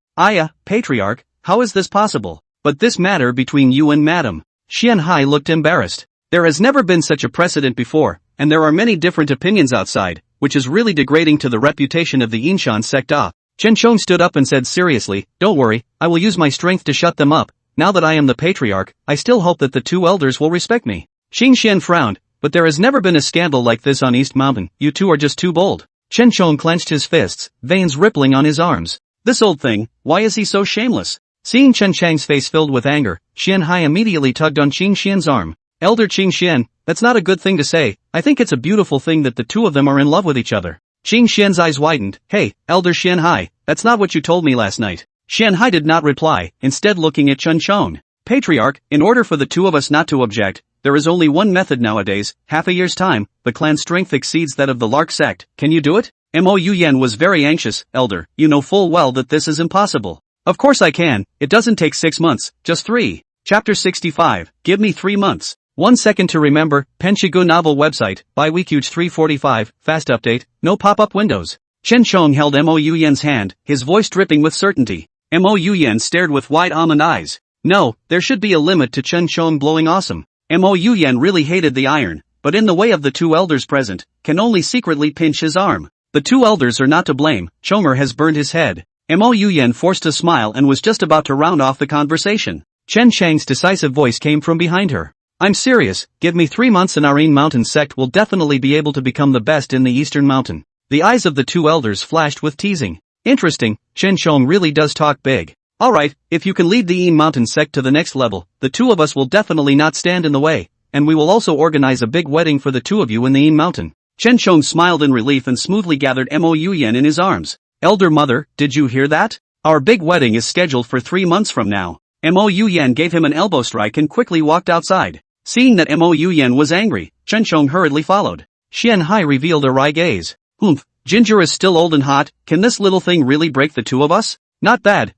Speaker 2: Patriarch, how is this possible? But this matter between you and Madam. Xian Hai looked embarrassed. There has never been such a precedent before, and there are many different opinions outside, which is really degrading to the reputation of the Yinshan Sect. Chen Chong stood up and said seriously, don't worry, I will use my strength to shut them up. Now that I am the patriarch, I still hope that the two elders will respect me. Xing Xian frowned, but there has never been a scandal like this on East Mountain, you two are just too bold. Chen Chong clenched his fists, veins rippling on his arms. This old thing, why is he so shameless? Seeing Chen Chang's face filled with anger, Xian Hai immediately tugged on Xing Xian's arm. Elder Xing Xian, that's not a good thing to say, I think it's a beautiful thing that the two of them are in love with each other. Xing Xian's eyes widened. Hey, Elder Xian Hai, that's not what you told me last night. Xian Hai did not reply, instead looking at Chen Chong. Patriarch, in order for the two of us not to object, there is only one method nowadays, half a year's time, the clan's strength exceeds that of the Lark Sect, can you do it? Mo Yuyan was very anxious, elder, you know full well that this is impossible. Of course I can, it doesn't take 6 months, just 3. Chapter 65, give me 3 months. 1 second to remember, Penshigu novel website, by Weekuge 345, fast update, no pop-up windows. Chen Chong held Mo Yuyan's hand, his voice dripping with certainty. Mo Yuyan stared with wide almond eyes. No, there should be a limit to Chen Chong blowing awesome. Mo Yuyan really hated the iron, but in the way of the 2 elders present, can only secretly pinch his arm. The 2 elders are not to blame, Chonger has burned his head. Mo Yuyan forced a smile and was just about to round off the conversation. Chen Chang's decisive voice came from behind her. I'm serious, give me 3 months and our Mountain sect will definitely be able to become the best in the Eastern Mountain. The eyes of the 2 elders flashed with teasing. Interesting, Chen Chong really does talk big. Alright, if you can lead the Mountain sect to the next level, the 2 of us will definitely not stand in the way, and we will also organize a big wedding for the 2 of you in the Mountain. Chen Chong smiled in relief and smoothly gathered Mo Yuyan in his arms. Elder mother, did you hear that? Our big wedding is scheduled for 3 months from now. Mo Yuyan gave him an elbow strike and quickly walked outside. Seeing that Mo Yuyan was angry, Chen Chong hurriedly followed. Xian Hai revealed a wry gaze. Humph, Ginger is still old and hot, can this little thing really break the 2 of us? Not bad,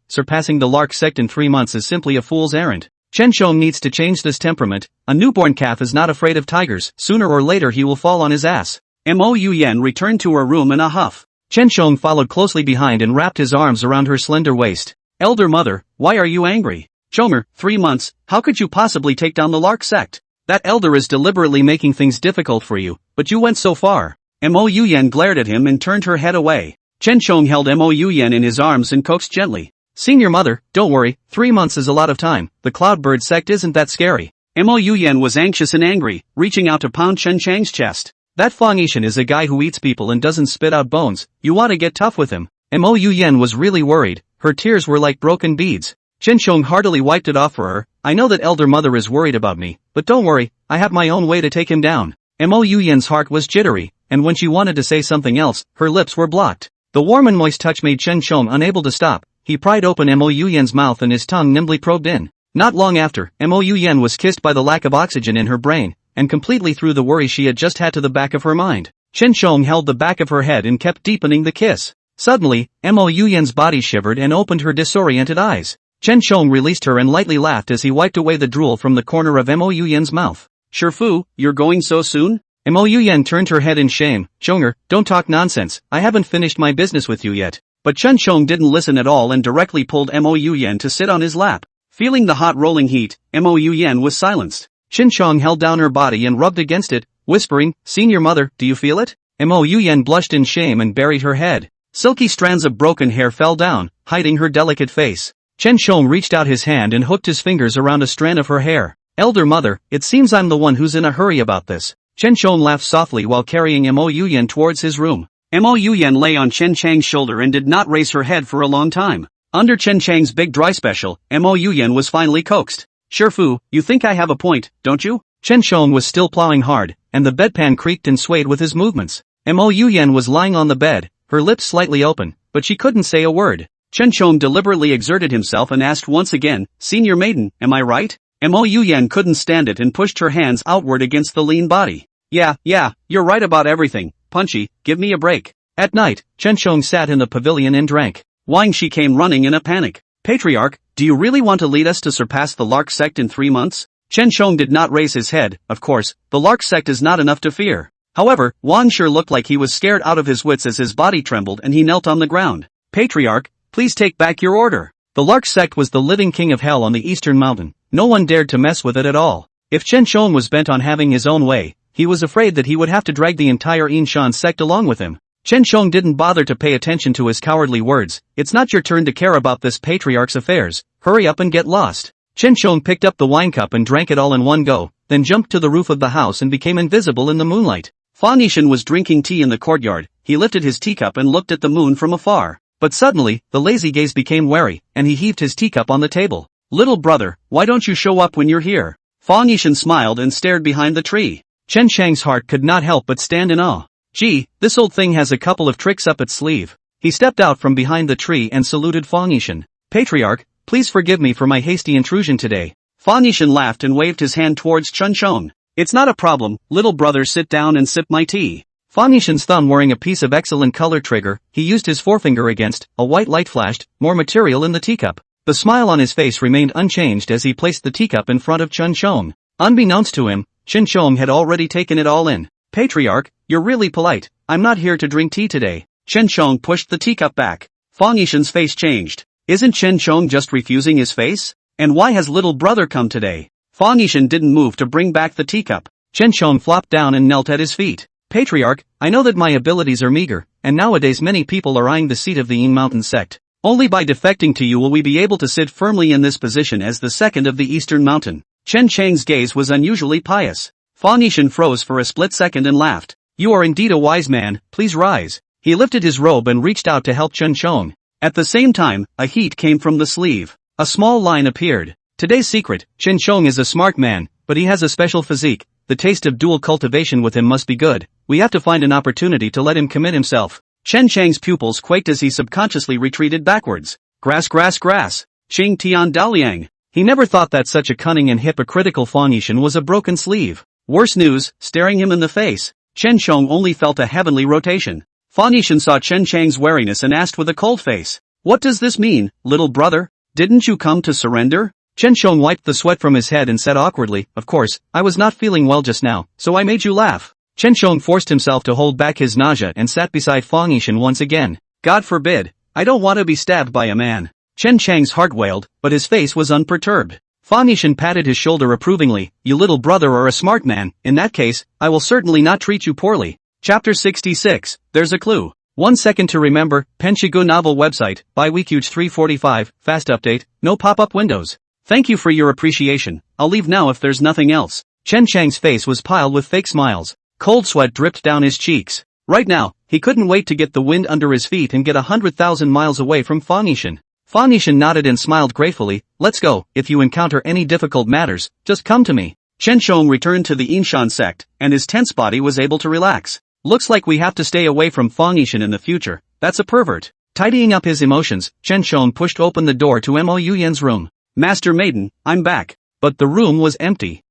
Speaker 2: surpassing the Lark Sect in 3 months is simply a fool's errand. Chen Chong needs to change this temperament, a newborn calf is not afraid of tigers, sooner or later he will fall on his ass. Mo Yuyan returned to her room in a huff. Chen Chong followed closely behind and wrapped his arms around her slender waist. Elder mother, why are you angry? Chomer, 3 months, how could you possibly take down the Lark Sect? That elder is deliberately making things difficult for you, but you went so far. Mo Yuyan glared at him and turned her head away. Chen Chong held Mo Yuyan in his arms and coaxed gently. Senior mother, don't worry, 3 months is a lot of time, the Cloudbird sect isn't that scary. Mo Yuyan was anxious and angry, reaching out to pound Chen Chang's chest. That Fang Yishan is a guy who eats people and doesn't spit out bones, you want to get tough with him. Mo Yuyan was really worried, her tears were like broken beads. Chen Chong heartily wiped it off for her. I know that elder mother is worried about me, but don't worry, I have my own way to take him down. Mo Yuyan's heart was jittery, and when she wanted to say something else, her lips were blocked. The warm and moist touch made Chen Chong unable to stop. He pried open Mo Yuyan's mouth and his tongue nimbly probed in. Not long after, Mo Yuyan was kissed by the lack of oxygen in her brain, and completely threw the worry she had just had to the back of her mind. Chen Chong held the back of her head and kept deepening the kiss. Suddenly, Mo Yuyan's body shivered and opened her disoriented eyes. Chen Chong released her and lightly laughed as he wiped away the drool from the corner of Mo Yuyan's mouth. Shifu, you're going so soon? Mo Yuyan turned her head in shame. Chonger, don't talk nonsense, I haven't finished my business with you yet. But Chen Chong didn't listen at all and directly pulled Mo Yuyan to sit on his lap. Feeling the hot rolling heat, Mo Yuyan was silenced. Chen Chong held down her body and rubbed against it, whispering, Senior mother, do you feel it? Mo Yuyan blushed in shame and buried her head. Silky strands of broken hair fell down, hiding her delicate face. Chen Chong reached out his hand and hooked his fingers around a strand of her hair. Elder mother, it seems I'm the one who's in a hurry about this. Chen Chong laughed softly while carrying Mo Yuyan towards his room. Mo Yuyan lay on Chen Chang's shoulder and did not raise her head for a long time. Under Chen Chang's big dry special, Mo Yuyan was finally coaxed. Shifu, you think I have a point, don't you? Chen Chong was still plowing hard, and the bedpan creaked and swayed with his movements. Mo Yuyan was lying on the bed, her lips slightly open, but she couldn't say a word. Chen Chong deliberately exerted himself and asked once again, Senior maiden, am I right? Mo Yuyan couldn't stand it and pushed her hands outward against the lean body. Yeah, you're right about everything, Punchy, give me a break. At night, Chen Chong sat in the pavilion and drank. Wang Shi came running in a panic. Patriarch, do you really want to lead us to surpass the Lark Sect in 3 months? Chen Chong did not raise his head, of course, the Lark Sect is not enough to fear. However, Wang sure looked like he was scared out of his wits as his body trembled and he knelt on the ground. Patriarch, please take back your order. The Lark Sect was the living king of hell on the Eastern Mountain. No one dared to mess with it at all. If Chen Chong was bent on having his own way, he was afraid that he would have to drag the entire Yinshan sect along with him. Chen Chong didn't bother to pay attention to his cowardly words. It's not your turn to care about this patriarch's affairs. Hurry up and get lost. Chen Chong picked up the wine cup and drank it all in one go, then jumped to the roof of the house and became invisible in the moonlight. Fang Yishan was drinking tea in the courtyard. He lifted his teacup and looked at the moon from afar. But suddenly, the lazy gaze became wary, and he heaved his teacup on the table. Little brother, why don't you show up when you're here? Fang Yishan smiled and stared behind the tree. Chen Chang's heart could not help but stand in awe. Gee, this old thing has a couple of tricks up its sleeve. He stepped out from behind the tree and saluted Fang Yishan. Patriarch, please forgive me for my hasty intrusion today. Fa Nishan laughed and waved his hand towards Chen Shong. It's not a problem, little brother, sit down and sip my tea.
Speaker 1: Fa Nishan's thumb wearing a piece of excellent color trigger, he used his forefinger against, a white light flashed, more material in the teacup. The smile on his face remained unchanged as he placed the teacup in front of Chen Shong. Unbeknownst to him, Chen Shong had already taken it all in. Patriarch, you're really polite, I'm not here to drink tea today. Chen Shong pushed the teacup back. Fa Nishan's face changed. Isn't Chen Shong just refusing his face? And why has little brother come today? Fa Nishan didn't move to bring back the teacup. Chen Shong flopped down and knelt at his feet. Patriarch, I know that my abilities are meager, and nowadays many people are eyeing the seat of the Yin Mountain Sect. Only by defecting to you will we be able to sit firmly in this position as the second of the Eastern Mountain. Chen Chang's gaze was unusually pious. Fa Nishan froze for a split second and laughed. You are indeed a wise man, please rise. He lifted his robe and reached out to help Chen Shong. At the same time, a heat came from the sleeve. A small line appeared. Today's secret, Chen Shong is a smart man, but he has a special physique. The taste of dual cultivation with him must be good. We have to find an opportunity to let him commit himself. Chen Chang's pupils quaked as he subconsciously retreated backwards. Grass, grass, grass. Qing Tian Daliang. He never thought that such a cunning and hypocritical Fa Nishan was a broken sleeve. Worse news, staring him in the face. Chen Shong only felt a heavenly rotation. Fa Nishan saw Chen Chang's wariness and asked with a cold face. What does this mean, little brother? Didn't you come to surrender? Chen Shong wiped the sweat from his head and said awkwardly, of course, I was not feeling well just now, so I made you laugh. Chen Shong forced himself to hold back his nausea and sat beside Fa Nishan once again. God forbid, I don't want to be stabbed by a man. Chen Chang's heart wailed, but his face was unperturbed. Fa Nishan patted his shoulder approvingly, you little brother are a smart man, in that case, I will certainly not treat you poorly. Chapter 66, There's a Clue. 1 second to remember, Penshigu novel website, by Weekuge 345, fast update, no pop-up windows. Thank you for your appreciation, I'll leave now if there's nothing else. Chen Chang's face was piled with fake smiles. Cold sweat dripped down his cheeks. Right now, he couldn't wait to get the wind under his feet and get 100,000 miles away from Fa Nishan. Fa Nishan nodded and smiled gratefully, let's go, if you encounter any difficult matters, just come to me. Chen Shong returned to the Yinshan sect, and his tense body was able to relax. Looks like we have to stay away from Fa Nishan in the future, that's a pervert. Tidying up his emotions, Chen Shong pushed open the door to Mo Yuyan's room. Master Maiden, I'm back. But the room was empty.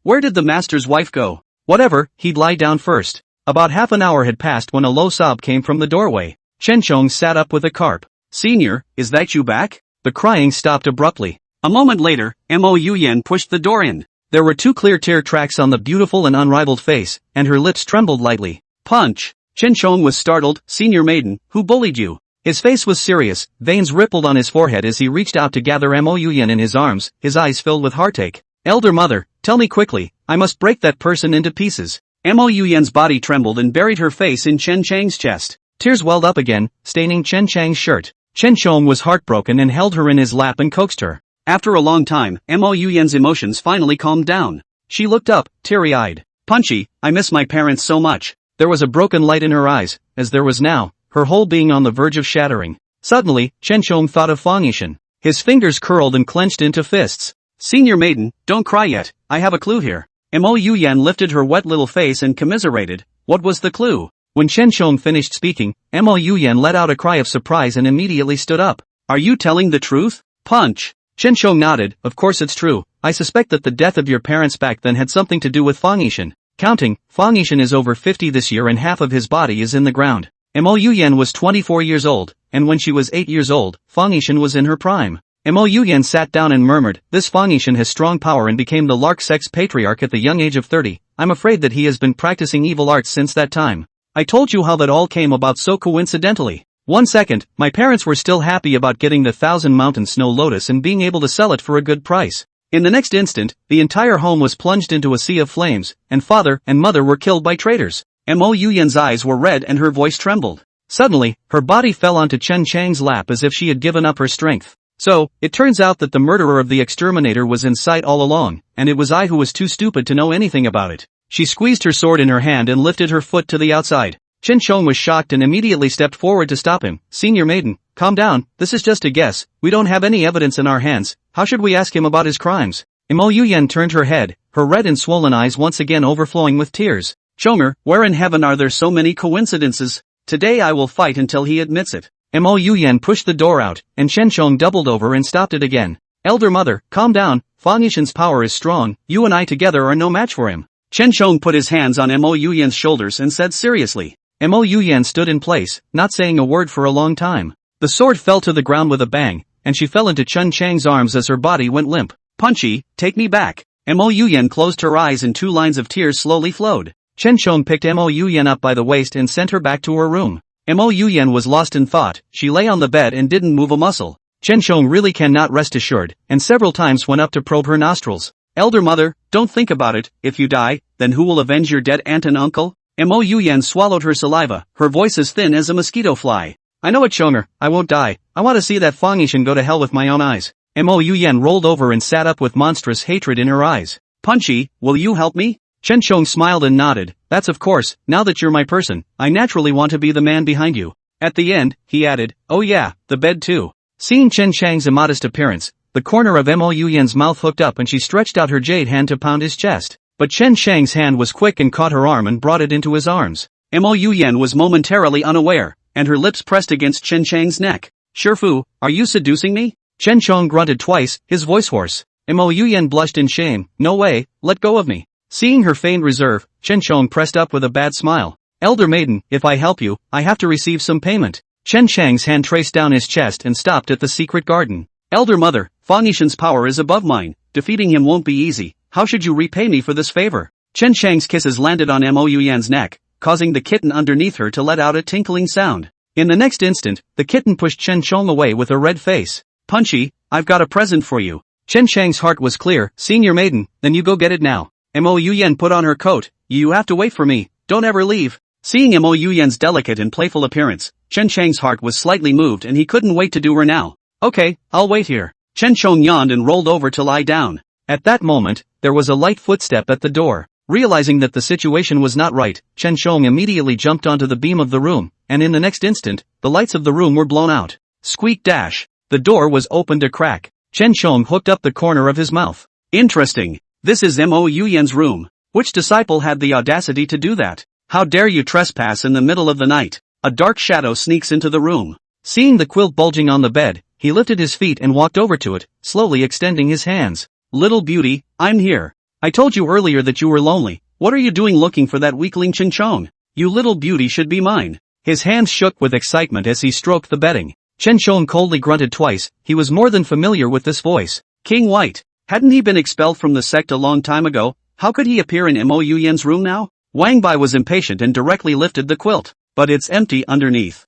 Speaker 1: Where did the master's wife go? Whatever, he'd lie down first. About half an hour had passed when a low sob came from the doorway. Chen Shong sat up with a carp. Senior, is that you back? The crying stopped abruptly. A moment later, Mo Yuyan pushed the door in. There were 2 clear tear tracks on the beautiful and unrivaled face, and her lips trembled lightly. Punch! Chen Shong was startled. Senior Maiden, who bullied you? His face was serious, veins rippled on his forehead as he reached out to gather Mo Yuyan in his arms, his eyes filled with heartache. Elder mother, tell me quickly, I must break that person into pieces. Mo Yuyan's body trembled and buried her face in Chen Chang's chest. Tears welled up again, staining Chen Chang's shirt. Chen Shong was heartbroken and held her in his lap and coaxed her. After a long time, Mo Yuyan's emotions finally calmed down. She looked up, teary-eyed. Punchy, I miss my parents so much. There was a broken light in her eyes, as there was now, her whole being on the verge of shattering. Suddenly, Chen Shong thought of Fa Nishan. His fingers curled and clenched into fists. Senior Maiden, don't cry yet, I have a clue here. Mo Yuyan lifted her wet little face and commiserated. What was the clue? When Chen Shong finished speaking, Mo Yuyan let out a cry of surprise and immediately stood up. Are you telling the truth? Punch! Chen Shong nodded, of course it's true. I suspect that the death of your parents back then had something to do with Fa Nishan. Counting, Fa Nishan is over 50 this year and half of his body is in the ground. Mo Yuyan was 24 years old, and when she was 8 years old, Fa Nishan was in her prime. Mo Yuyan sat down and murmured, this Fa Nishan has strong power and became the Lark Sect's patriarch at the young age of 30. I'm afraid that he has been practicing evil arts since that time. I told you how that all came about so coincidentally. 1 second, my parents were still happy about getting the 1,000 Mountain Snow Lotus and being able to sell it for a good price. In the next instant, the entire home was plunged into a sea of flames, and father and mother were killed by traitors. Mo Yuyan's eyes were red and her voice trembled. Suddenly, her body fell onto Chen Chang's lap as if she had given up her strength. So, it turns out that the murderer of the exterminator was in sight all along, and it was I who was too stupid to know anything about it. She squeezed her sword in her hand and lifted her foot to the outside. Chen Shong was shocked and immediately stepped forward to stop him. Senior Maiden, calm down, this is just a guess, we don't have any evidence in our hands, how should we ask him about his crimes? Mo Yuyan turned her head, her red and swollen eyes once again overflowing with tears. Chonger, where in heaven are there so many coincidences? Today I will fight until he admits it. Mo Yuyan pushed the door out, and Chen Shong doubled over and stopped it again.
Speaker 2: Elder mother, calm down, Fang Yishan's power is strong, you and I together are no match for him. Chen Shong put his hands on Mo Yuyan's shoulders and said seriously. Mo Yuyan stood in place, not saying a word for a long time. The sword fell to the ground with a bang, and she fell into Chen Chang's arms as her body went limp. Punchy, take me back. Mo Yuyan closed her eyes and 2 lines of tears slowly flowed. Chen Shong picked Mo Yuyan up by the waist and sent her back to her room. Mo Yuyan was lost in thought, she lay on the bed and didn't move a muscle. Chen Shong really cannot rest assured, and several times went up to probe her nostrils. Elder mother, don't think about it, if you die, then who will avenge your dead aunt and uncle? Mo Yuyan swallowed her saliva, her voice as thin as a mosquito fly. I know it, Shonger, I won't die, I want to see that Fang Yishan go to hell with my own eyes. Mo Yuyan rolled over and sat up with monstrous hatred in her eyes. Punchy, will you help me? Chen Shong smiled and nodded, that's of course, now that you're my person, I naturally want to be the man behind you. At the end, he added, oh yeah, the bed too. Seeing Chen Chang's immodest appearance, the corner of Mo Yuyan's mouth hooked up and she stretched out her jade hand to pound his chest. But Chen Chang's hand was quick and caught her arm and brought it into his arms. Mo Yuyan was momentarily unaware, and her lips pressed against Chen Chang's neck. Shifu, are you seducing me? Chen Chong grunted twice, his voice hoarse. Mo Yuyan blushed in shame, no way, let go of me. Seeing her feigned reserve, Chen Chong pressed up with a bad smile. Elder maiden, if I help you, I have to receive some payment. Chen Chang's hand traced down his chest and stopped at the secret garden. Elder mother, Fang Yishan's power is above mine, defeating him won't be easy, how should you repay me for this favor? Chen Chang's kisses landed on Mo Yuyan's neck, causing the kitten underneath her to let out a tinkling sound. In the next instant, the kitten pushed Chen Chong away with a red face. Punchy, I've got a present for you. Chen Chang's heart was clear, senior maiden, then you go get it now. Mo Yuyan put on her coat, you have to wait for me, don't ever leave. Seeing Mo Yuyan's delicate and playful appearance, Chen Chang's heart was slightly moved and he couldn't wait to do her now. Okay, I'll wait here. Chen Chong yawned and rolled over to lie down. At that moment, there was a light footstep at the door. Realizing that the situation was not right, Chen Chong immediately jumped onto the beam of the room, and in the next instant, the lights of the room were blown out. Squeak dash. The door was opened a crack. Chen Chong hooked up the corner of his mouth. Interesting. This is Mo Yuyan's room. Which disciple had the audacity to do that? How dare you trespass in the middle of the night? A dark shadow sneaks into the room. Seeing the quilt bulging on the bed, he lifted his feet and walked over to it, slowly extending his hands. Little beauty, I'm here. I told you earlier that you were lonely. What are you doing looking for that weakling Chen Chong? You little beauty should be mine. His hands shook with excitement as he stroked the bedding. Chen Chong coldly grunted twice, he was more than familiar with this voice. King White. Hadn't he been expelled from the sect a long time ago? How could he appear in Mo Yuyan's room now? Wang Bai was impatient and directly lifted the quilt. But it's empty underneath.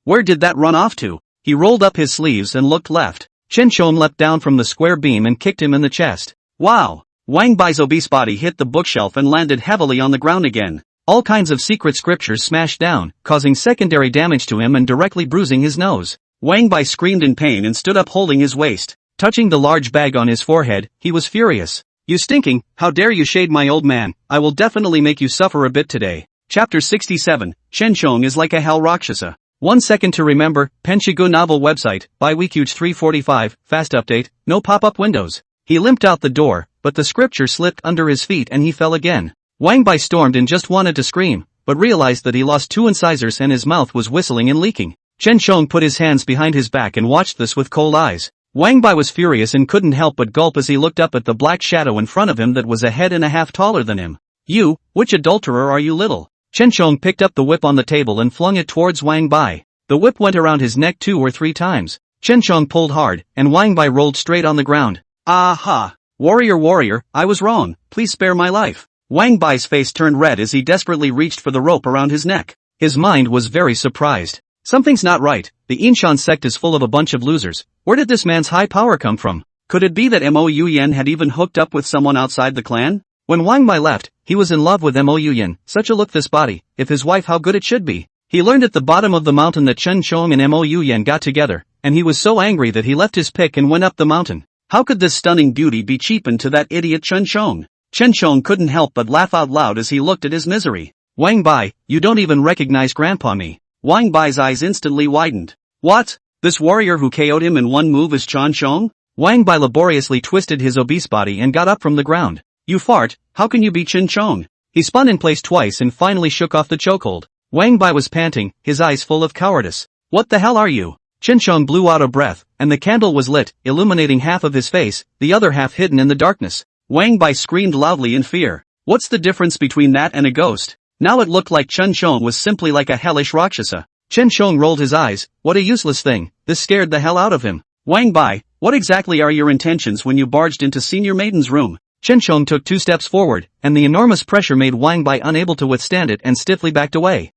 Speaker 2: Where did that run off to? He rolled up his sleeves and looked left. Chen Chong leapt down from the square beam and kicked him in the chest. Wow! Wang Bai's obese body hit the bookshelf and landed heavily on the ground again. All kinds of secret scriptures smashed down, causing secondary damage to him and directly bruising his nose. Wang Bai screamed in pain and stood up holding his waist. Touching the large bag on his forehead, he was furious. You stinking, how dare you shade my old man, I will definitely make you suffer a bit today. Chapter 67, Chen Chong is like a hell rakshasa. 1 second to remember, Penshigu novel website, by Weekuge 345, fast update, no pop-up windows. He limped out the door, but the scripture slipped under his feet and he fell again. Wang Bai stormed and just wanted to scream, but realized that he lost 2 incisors and his mouth was whistling and leaking. Chen Chong put his hands behind his back and watched this with cold eyes. Wang Bai was furious and couldn't help but gulp as he looked up at the black shadow in front of him that was a head and a half taller than him. You, which adulterer are you little? Chen Chong picked up the whip on the table and flung it towards Wang Bai. The whip went around his neck 2 or 3 times. Chen Chong pulled hard, and Wang Bai rolled straight on the ground. Aha! Warrior, I was wrong, please spare my life. Wang Bai's face turned red as he desperately reached for the rope around his neck. His mind was very surprised. Something's not right, the Inshan sect is full of a bunch of losers. Where did this man's high power come from? Could it be that Mo Yuyan had even hooked up with someone outside the clan? When Wang Bai left, he was in love with Mo Yuyan, such a look this body, if his wife how good it should be. He learned at the bottom of the mountain that Chen Chong and Mo Yuyan got together, and he was so angry that he left his pick and went up the mountain. How could this stunning beauty be cheapened to that idiot Chen Chong? Chen Chong couldn't help but laugh out loud as he looked at his misery. Wang Bai, you don't even recognize Grandpa me. Wang Bai's eyes instantly widened. What? This warrior who KO'd him in one move is Chen Chong? Wang Bai laboriously twisted his obese body and got up from the ground. You fart, how can you be Chen Chong? He spun in place twice and finally shook off the chokehold. Wang Bai was panting, his eyes full of cowardice. What the hell are you? Chen Sheng blew out a breath, and the candle was lit, illuminating half of his face, the other half hidden in the darkness. Wang Bai screamed loudly in fear. What's the difference between that and a ghost? Now it looked like Chen Sheng was simply like a hellish Rakshasa. Chen Sheng rolled his eyes. What a useless thing. This scared the hell out of him. Wang Bai, what exactly are your intentions when you barged into Senior Maiden's room? Chen Sheng took 2 steps forward, and the enormous pressure made Wang Bai unable to withstand it and stiffly backed away.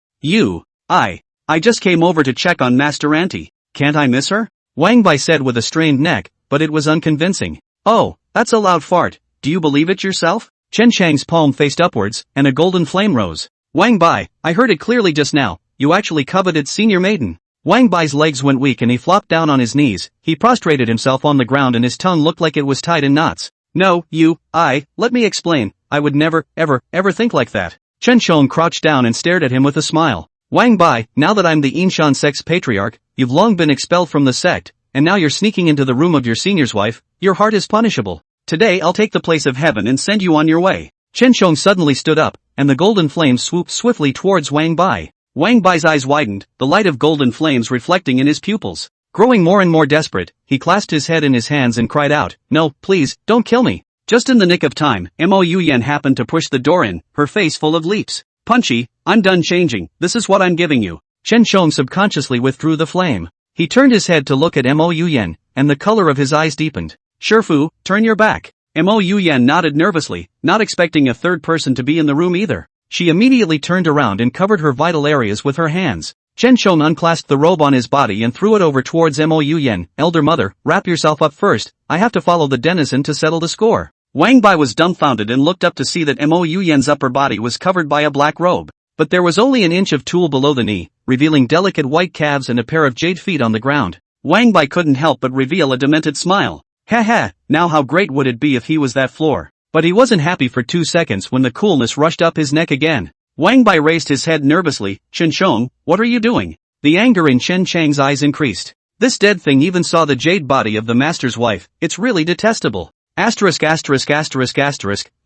Speaker 2: I just came over to check on Master Auntie. Can't I miss her? Wang Bai said with a strained neck, but it was unconvincing. Oh, that's a loud fart. Do you believe it yourself? Chen Chang's palm faced upwards, and a golden flame rose. Wang Bai, I heard it clearly just now. You actually coveted Senior Maiden. Wang Bai's legs went weak and he flopped down on his knees. He prostrated himself on the ground and his tongue looked like it was tied in knots. No, let me explain. I would never, ever think like that. Chen Sheng crouched down and stared at him with a smile. Wang Bai, now that I'm the Yinshan Sect's patriarch, you've long been expelled from the sect, and now you're sneaking into the room of your senior's wife. Your heart is punishable. Today I'll take the place of heaven and send you on your way. Chen Sheng suddenly stood up, and the golden flame swooped swiftly towards Wang Bai. Wang Bai's eyes widened, the light of golden flames reflecting in his pupils. Growing more and more desperate, he clasped his head in his hands and cried out, No, please, don't kill me. Just in the nick of time, Mo Yuyan happened to push the door in, her face full of leaps. Punchy, I'm done changing, this is what I'm giving you. Chen Sheng subconsciously withdrew the flame. He turned his head to look at Mo Yuyan, and the color of his eyes deepened. Shifu, turn your back. Mo Yuyan nodded nervously, not expecting a third person to be in the room either. She immediately turned around and covered her vital areas with her hands. Chen Sheng unclasped the robe on his body and threw it over towards Mo Yuyan. Elder mother, wrap yourself up first, I have to follow the denizen to settle the score. Wang Bai was dumbfounded and looked up to see that Mo Yuyan's upper body was covered by a black robe. But there was only an inch of tulle below the knee, revealing delicate white calves and a pair of jade feet on the ground. Wang Bai couldn't help but reveal a demented smile. Ha, now how great would it be if he was that floor. But he wasn't happy for 2 seconds when the coolness rushed up his neck again. Wang Bai raised his head nervously. Chen Sheng, what are you doing? The anger in Chen Chang's eyes increased. This dead thing even saw the jade body of the master's wife. It's really detestable. I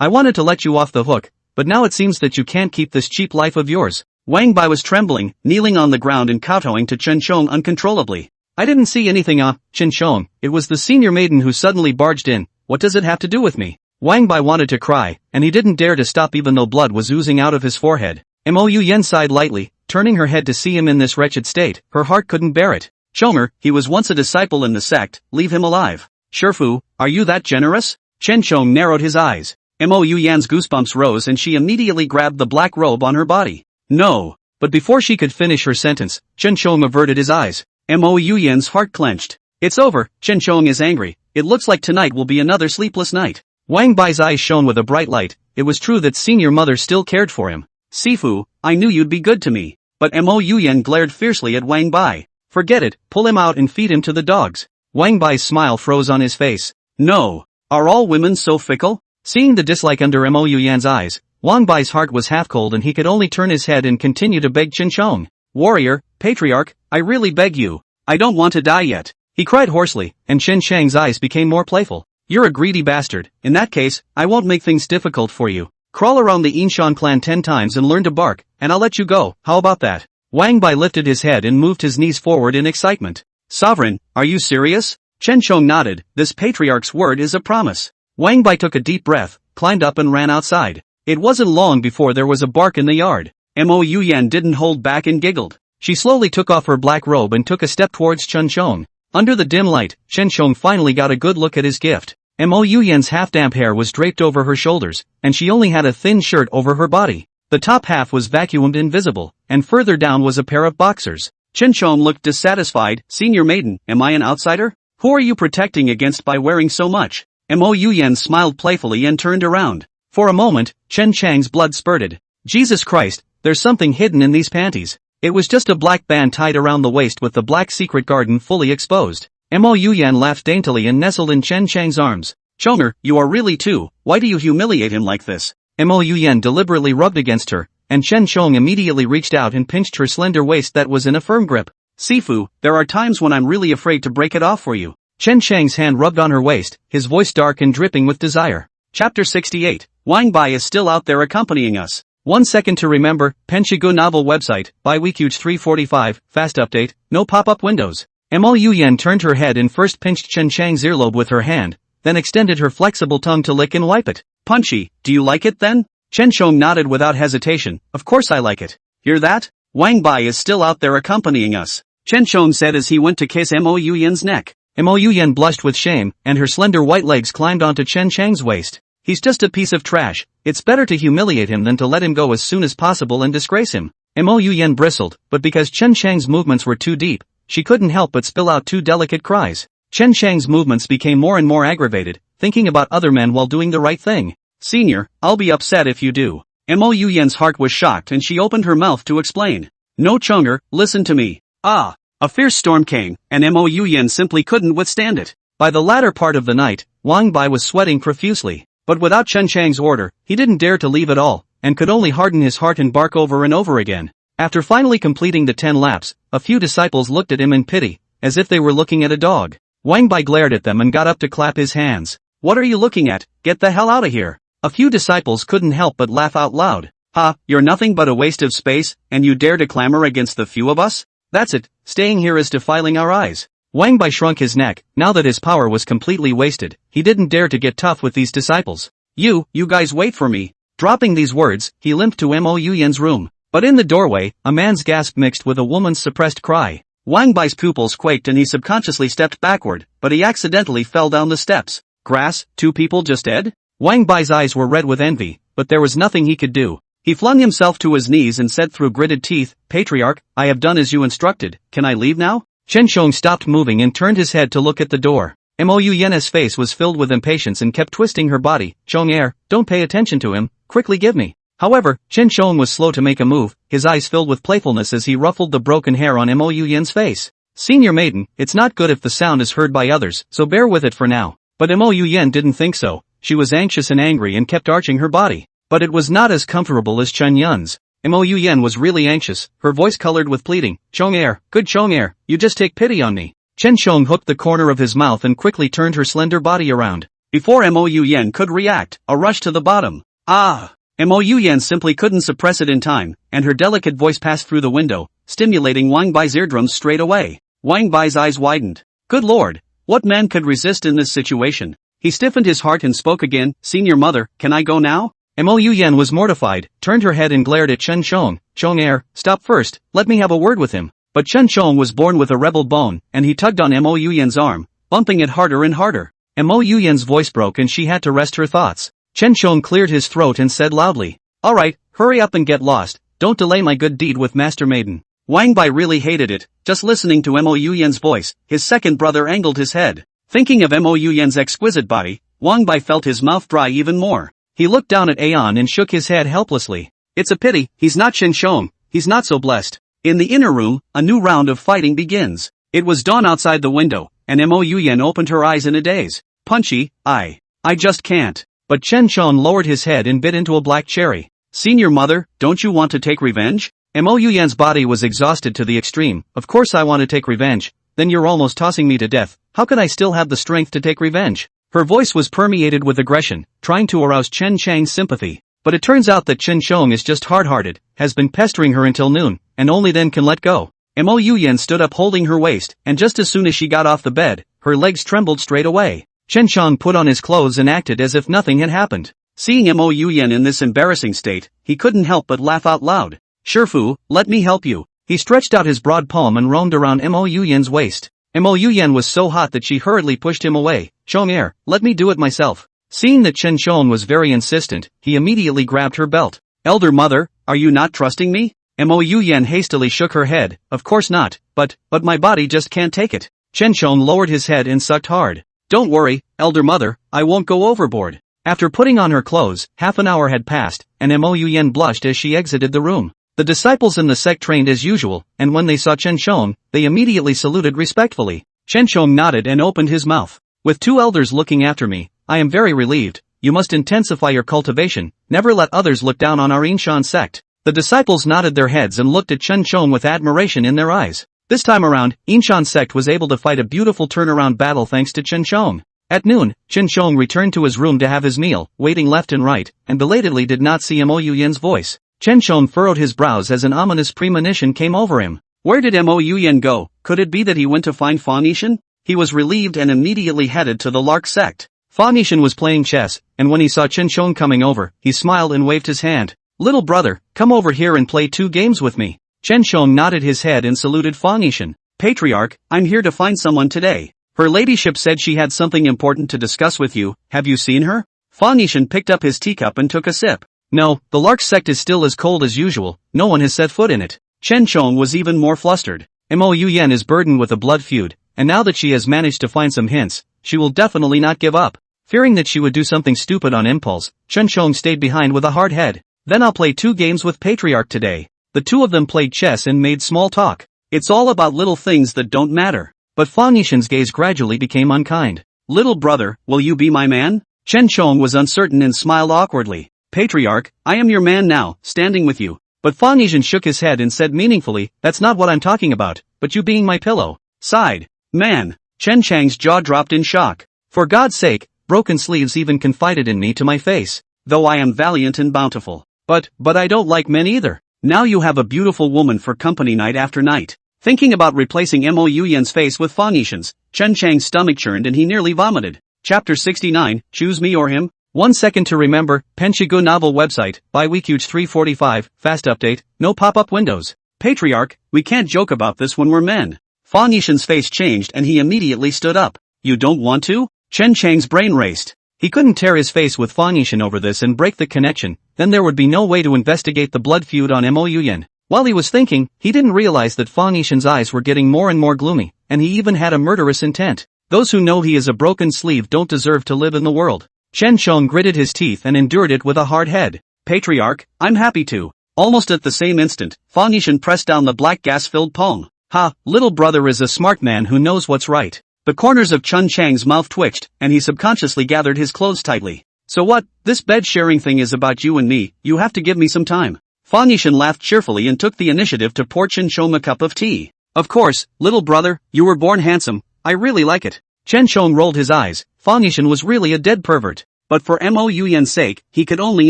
Speaker 2: wanted to let you off the hook, but now it seems that you can't keep this cheap life of yours. Wang Bai was trembling, kneeling on the ground and kowtowing to Chen Sheng uncontrollably. I didn't see anything Chen Sheng, it was the senior maiden who suddenly barged in. What does it have to do with me? Wang Bai wanted to cry, and he didn't dare to stop even though blood was oozing out of his forehead. Mo Yuyan sighed lightly, turning her head to see him in this wretched state. Her heart couldn't bear it. Chomer, he was once a disciple in the sect, leave him alive. Shifu, are you that generous? Chen Sheng narrowed his eyes. Mo Yuyan's goosebumps rose and she immediately grabbed the black robe on her body. No. But before she could finish her sentence, Chen Sheng averted his eyes. Mo Yuyan's heart clenched. It's over, Chen Sheng is angry. It looks like tonight will be another sleepless night. Wang Bai's eyes shone with a bright light. It was true that senior mother still cared for him. Sifu, I knew you'd be good to me. But Mo Yuyan glared fiercely at Wang Bai. Forget it, pull him out and feed him to the dogs. Wang Bai's smile froze on his face. No. Are all women so fickle? Seeing the dislike under Mo Yuyan's eyes, Wang Bai's heart was half cold and he could only turn his head and continue to beg Chen Sheng. Warrior, patriarch, I really beg you. I don't want to die yet. He cried hoarsely, and Chen Chang's eyes became more playful. You're a greedy bastard. In that case, I won't make things difficult for you. Crawl around the Yinshan clan 10 times and learn to bark, and I'll let you go. How about that? Wang Bai lifted his head and moved his knees forward in excitement. Sovereign, are you serious? Chen Sheng nodded. This patriarch's word is a promise. Wang Bai took a deep breath, climbed up and ran outside. It wasn't long before there was a bark in the yard. Mo Yuyan didn't hold back and giggled. She slowly took off her black robe and took a step towards Chen Sheng. Under the dim light, Chen Sheng finally got a good look at his gift. Mo Yuyan's half-damp hair was draped over her shoulders, and she only had a thin shirt over her body. The top half was vacuumed invisible, and further down was a pair of boxers. Chen Sheng looked dissatisfied. Senior maiden, am I an outsider? Who are you protecting against by wearing so much? Mo Yuyan smiled playfully and turned around. For a moment, Chen Chang's blood spurted. Jesus Christ, there's something hidden in these panties. It was just a black band tied around the waist with the black secret garden fully exposed. Mo Yuyan laughed daintily and nestled in Chen Chang's arms. Chomer, you are really too. Why do you humiliate him like this? Mo Yuyan deliberately rubbed against her, and Chen Sheng immediately reached out and pinched her slender waist that was in a firm grip. Sifu, there are times when I'm really afraid to break it off for you. Chen Chang's hand rubbed on her waist, his voice dark and dripping with desire. Chapter 68. Wang Bai is still out there accompanying us. 1 second to remember, Penshigu novel website, by Weekuge 345, fast update, no pop-up windows. Mo Yuyan turned her head and first pinched Chen Chang's earlobe with her hand, then extended her flexible tongue to lick and wipe it. Punchy, do you like it then? Chen Chong nodded without hesitation. Of course I like it. Hear that? Wang Bai is still out there accompanying us, Chen Chong said as he went to kiss Mo Yuyan's neck. Mo Yuyan blushed with shame, and her slender white legs climbed onto Chen Chang's waist. He's just a piece of trash. It's better to humiliate him than to let him go as soon as possible and disgrace him. Mo Yuyan bristled, but because Chen Chang's movements were too deep, she couldn't help but spill out two delicate cries. Chen Chang's movements became more and more aggravated, thinking about other men while doing the right thing. Senior, I'll be upset if you do. Mo Yuyan's heart was shocked and she opened her mouth to explain. No Chunger, listen to me. Ah. A fierce storm came, and Mo Yuyan simply couldn't withstand it. By the latter part of the night, Wang Bai was sweating profusely. But without Chen Chang's order, he didn't dare to leave at all, and could only harden his heart and bark over and over again. After finally completing the 10 laps, a few disciples looked at him in pity, as if they were looking at a dog. Wang Bai glared at them and got up to clap his hands. What are you looking at? Get the hell out of here. A few disciples couldn't help but laugh out loud. Ha, you're nothing but a waste of space, and you dare to clamor against the few of us? That's it, staying here is defiling our eyes. Wang Bai shrunk his neck. Now that his power was completely wasted, he didn't dare to get tough with these disciples. You guys wait for me. Dropping these words, he limped to Mo Yuyan's room. But in the doorway, a man's gasp mixed with a woman's suppressed cry. Wang Bai's pupils quaked and he subconsciously stepped backward, but he accidentally fell down the steps. Grass, 2 people just dead? Wang Bai's eyes were red with envy, but there was nothing he could do. He flung himself to his knees and said through gritted teeth, Patriarch, I have done as you instructed, can I leave now? Chen Chong stopped moving and turned his head to look at the door. Mo Yuyan's face was filled with impatience and kept twisting her body. Chong don't pay attention to him, quickly give me. However, Chen Chong was slow to make a move, his eyes filled with playfulness as he ruffled the broken hair on Mo Yuyan's face. Senior maiden, it's not good if the sound is heard by others, so bear with it for now. But Mo Yuyan didn't think so. She was anxious and angry and kept arching her body. But it was not as comfortable as Chen Yun's. Mo Yuyan was really anxious, her voice colored with pleading. Chong good Chong you just take pity on me. Chen Chong hooked the corner of his mouth and quickly turned her slender body around. Before Mo Yuyan could react, a rush to the bottom. Ah! Mo Yuyan simply couldn't suppress it in time, and her delicate voice passed through the window, stimulating Wang Bai's eardrums straight away. Wang Bai's eyes widened. Good lord! What man could resist in this situation? He stiffened his heart and spoke again, Senior mother, can I go now? Mo Yuyan was mortified, turned her head and glared at Chen Chong. Chong stop first, let me have a word with him. But Chen Chong was born with a rebel bone, and he tugged on Mo Yuyan's arm, bumping it harder and harder. Mo Yuyan's voice broke and she had to rest her thoughts. Chen Chong cleared his throat and said loudly, Alright, hurry up and get lost, don't delay my good deed with Master Maiden. Wang Bai really hated it, just listening to Mo Yuyan's voice, his second brother angled his head. Thinking of Mo Yuyan's exquisite body, Wang Bai felt his mouth dry even more. He looked down at Aeon and shook his head helplessly. It's a pity, he's not Chen Chong, he's not so blessed. In the inner room, a new round of fighting begins. It was dawn outside the window, and Mo Yuyan opened her eyes in a daze. Punchy, I just can't. But Chen Chong lowered his head and bit into a black cherry. Senior mother, don't you want to take revenge? Mo Yuyan's body was exhausted to the extreme. Of course I want to take revenge. Then you're almost tossing me to death. How can I still have the strength to take revenge? Her voice was permeated with aggression, trying to arouse Chen Chang's sympathy. But it turns out that Chen Chong is just hard-hearted, has been pestering her until noon, and only then can let go. Mo Yuyan stood up holding her waist, and just as soon as she got off the bed, her legs trembled straight away. Chen Chong put on his clothes and acted as if nothing had happened. Seeing Mo Yuyan in this embarrassing state, he couldn't help but laugh out loud. Shifu, let me help you. He stretched out his broad palm and roamed around Mo Yuyan's waist. Mo Yuyan was so hot that she hurriedly pushed him away. Chong let me do it myself. Seeing that Chen Chong was very insistent, he immediately grabbed her belt. Elder mother, are you not trusting me? Mo Yuyan hastily shook her head. Of course not, but my body just can't take it. Chen Chong lowered his head and sucked hard. Don't worry, elder mother, I won't go overboard. After putting on her clothes, half an hour had passed, and Mo Yuyan blushed as she exited the room. The disciples in the sect trained as usual, and when they saw Chen Chong, they immediately saluted respectfully. Chen Chong nodded and opened his mouth. With 2 elders looking after me, I am very relieved. You must intensify your cultivation, never let others look down on our Inshan sect. The disciples nodded their heads and looked at Chen Chong with admiration in their eyes. This time around, Inshan sect was able to fight a beautiful turnaround battle thanks to Chen Chong. At noon, Chen Chong returned to his room to have his meal, waiting left and right, and belatedly did not see Mo Yuyan's voice. Chen Chong furrowed his brows as an ominous premonition came over him. Where did Mo Yuyan go? Could it be that he went to find Fa Nishan? He was relieved and immediately headed to the Lark Sect. Fa Nishan was playing chess, and when he saw Chen Shong coming over, he smiled and waved his hand. Little brother, come over here and play 2 games with me. Chen Shong nodded his head and saluted Fa Nishan. Patriarch, I'm here to find someone today. Her ladyship said she had something important to discuss with you. Have you seen her? Fa Nishan picked up his teacup and took a sip. No, the Lark Sect is still as cold as usual, no one has set foot in it. Chen Shong was even more flustered. Mo Yuyan is burdened with a blood feud, and now that she has managed to find some hints, she will definitely not give up. Fearing that she would do something stupid on impulse, Chen Shong stayed behind with a hard head. Then I'll play 2 games with Patriarch today. The 2 of them played chess and made small talk. It's all about little things that don't matter. But Fa Nishan's gaze gradually became unkind. Little brother, will you be my man? Chen Shong was uncertain and smiled awkwardly. Patriarch, I am your man now, standing with you. But Fa Nishan shook his head and said meaningfully, that's not what I'm talking about, but you being my pillow. Sighed. Man. Chen Chang's jaw dropped in shock. For God's sake, Broken Sleeves even confided in me to my face. Though I am valiant and bountiful. But I don't like men either. Now you have a beautiful woman for company night after night. Thinking about replacing Mo Yuyan's face with Fa Nishan's, Chen Chang's stomach churned and he nearly vomited. Chapter 69, Choose Me or Him? 1 second to remember, Penshigu novel website, by Weekuge 345, fast update, no pop-up windows. Patriarch, we can't joke about this when we're men. Fa Nishan's face changed and he immediately stood up. You don't want to? Chen Chang's brain raced. He couldn't tear his face with Fa Nishan over this and break the connection, then there would be no way to investigate the blood feud on Mo Yuyan. While he was thinking, he didn't realize that Fa Nishan's eyes were getting more and more gloomy, and he even had a murderous intent. Those who know he is a broken sleeve don't deserve to live in the world. Chen Shong gritted his teeth and endured it with a hard head. Patriarch, I'm happy to. Almost at the same instant, Fa Nishan pressed down the black gas-filled pong. Ha, little brother is a smart man who knows what's right. The corners of Chen Chang's mouth twitched, and he subconsciously gathered his clothes tightly. So what, this bed-sharing thing is about you and me, you have to give me some time. Fa Nishan laughed cheerfully and took the initiative to pour Chen Shong a cup of tea. Of course, little brother, you were born handsome, I really like it. Chen Shong rolled his eyes, Fa Nishan was really a dead pervert. But for Mo Yuyan's sake, he could only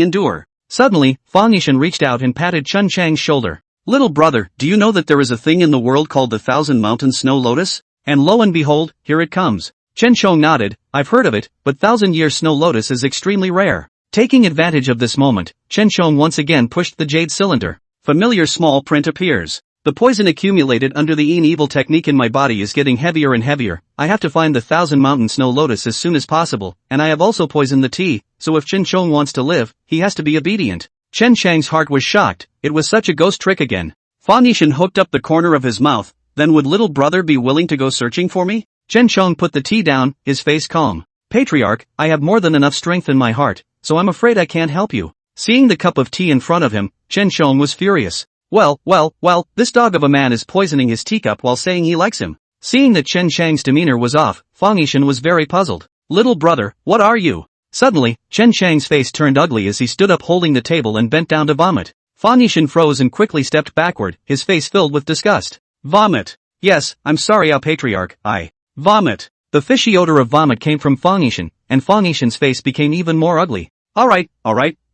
Speaker 2: endure. Suddenly, Fa Nishan reached out and patted Chen Chang's shoulder. Little brother, do you know that there is a thing in the world called the 1,000-mountain snow lotus? And lo and behold, here it comes. Chen Shong nodded, I've heard of it, but 1,000-year snow lotus is extremely rare. Taking advantage of this moment, Chen Shong once again pushed the jade cylinder. Familiar small print appears. The poison accumulated under the evil technique in my body is getting heavier and heavier. I have to find the 1,000-mountain snow lotus as soon as possible, and I have also poisoned the tea, so if Chen Shong wants to live, he has to be obedient. Chen Chang's heart was shocked, it was such a ghost trick again. Fa Nishan hooked up the corner of his mouth, then would little brother be willing to go searching for me? Chen Shong put the tea down, his face calm. Patriarch, I have more than enough strength in my heart, so I'm afraid I can't help you. Seeing the cup of tea in front of him, Chen Shong was furious. Well, this dog of a man is poisoning his teacup while saying he likes him. Seeing that Chen Chang's demeanor was off, Fa Nishan was very puzzled. Little brother, what are you? Suddenly, Chen Chang's face turned ugly as he stood up holding the table and bent down to vomit. Fa Nishan froze and quickly stepped backward, his face filled with disgust. Vomit. Yes, I'm sorry, Patriarch, I vomit. The fishy odor of vomit came from Fa Nishan, and Fa Nishan's face became even more ugly. Alright,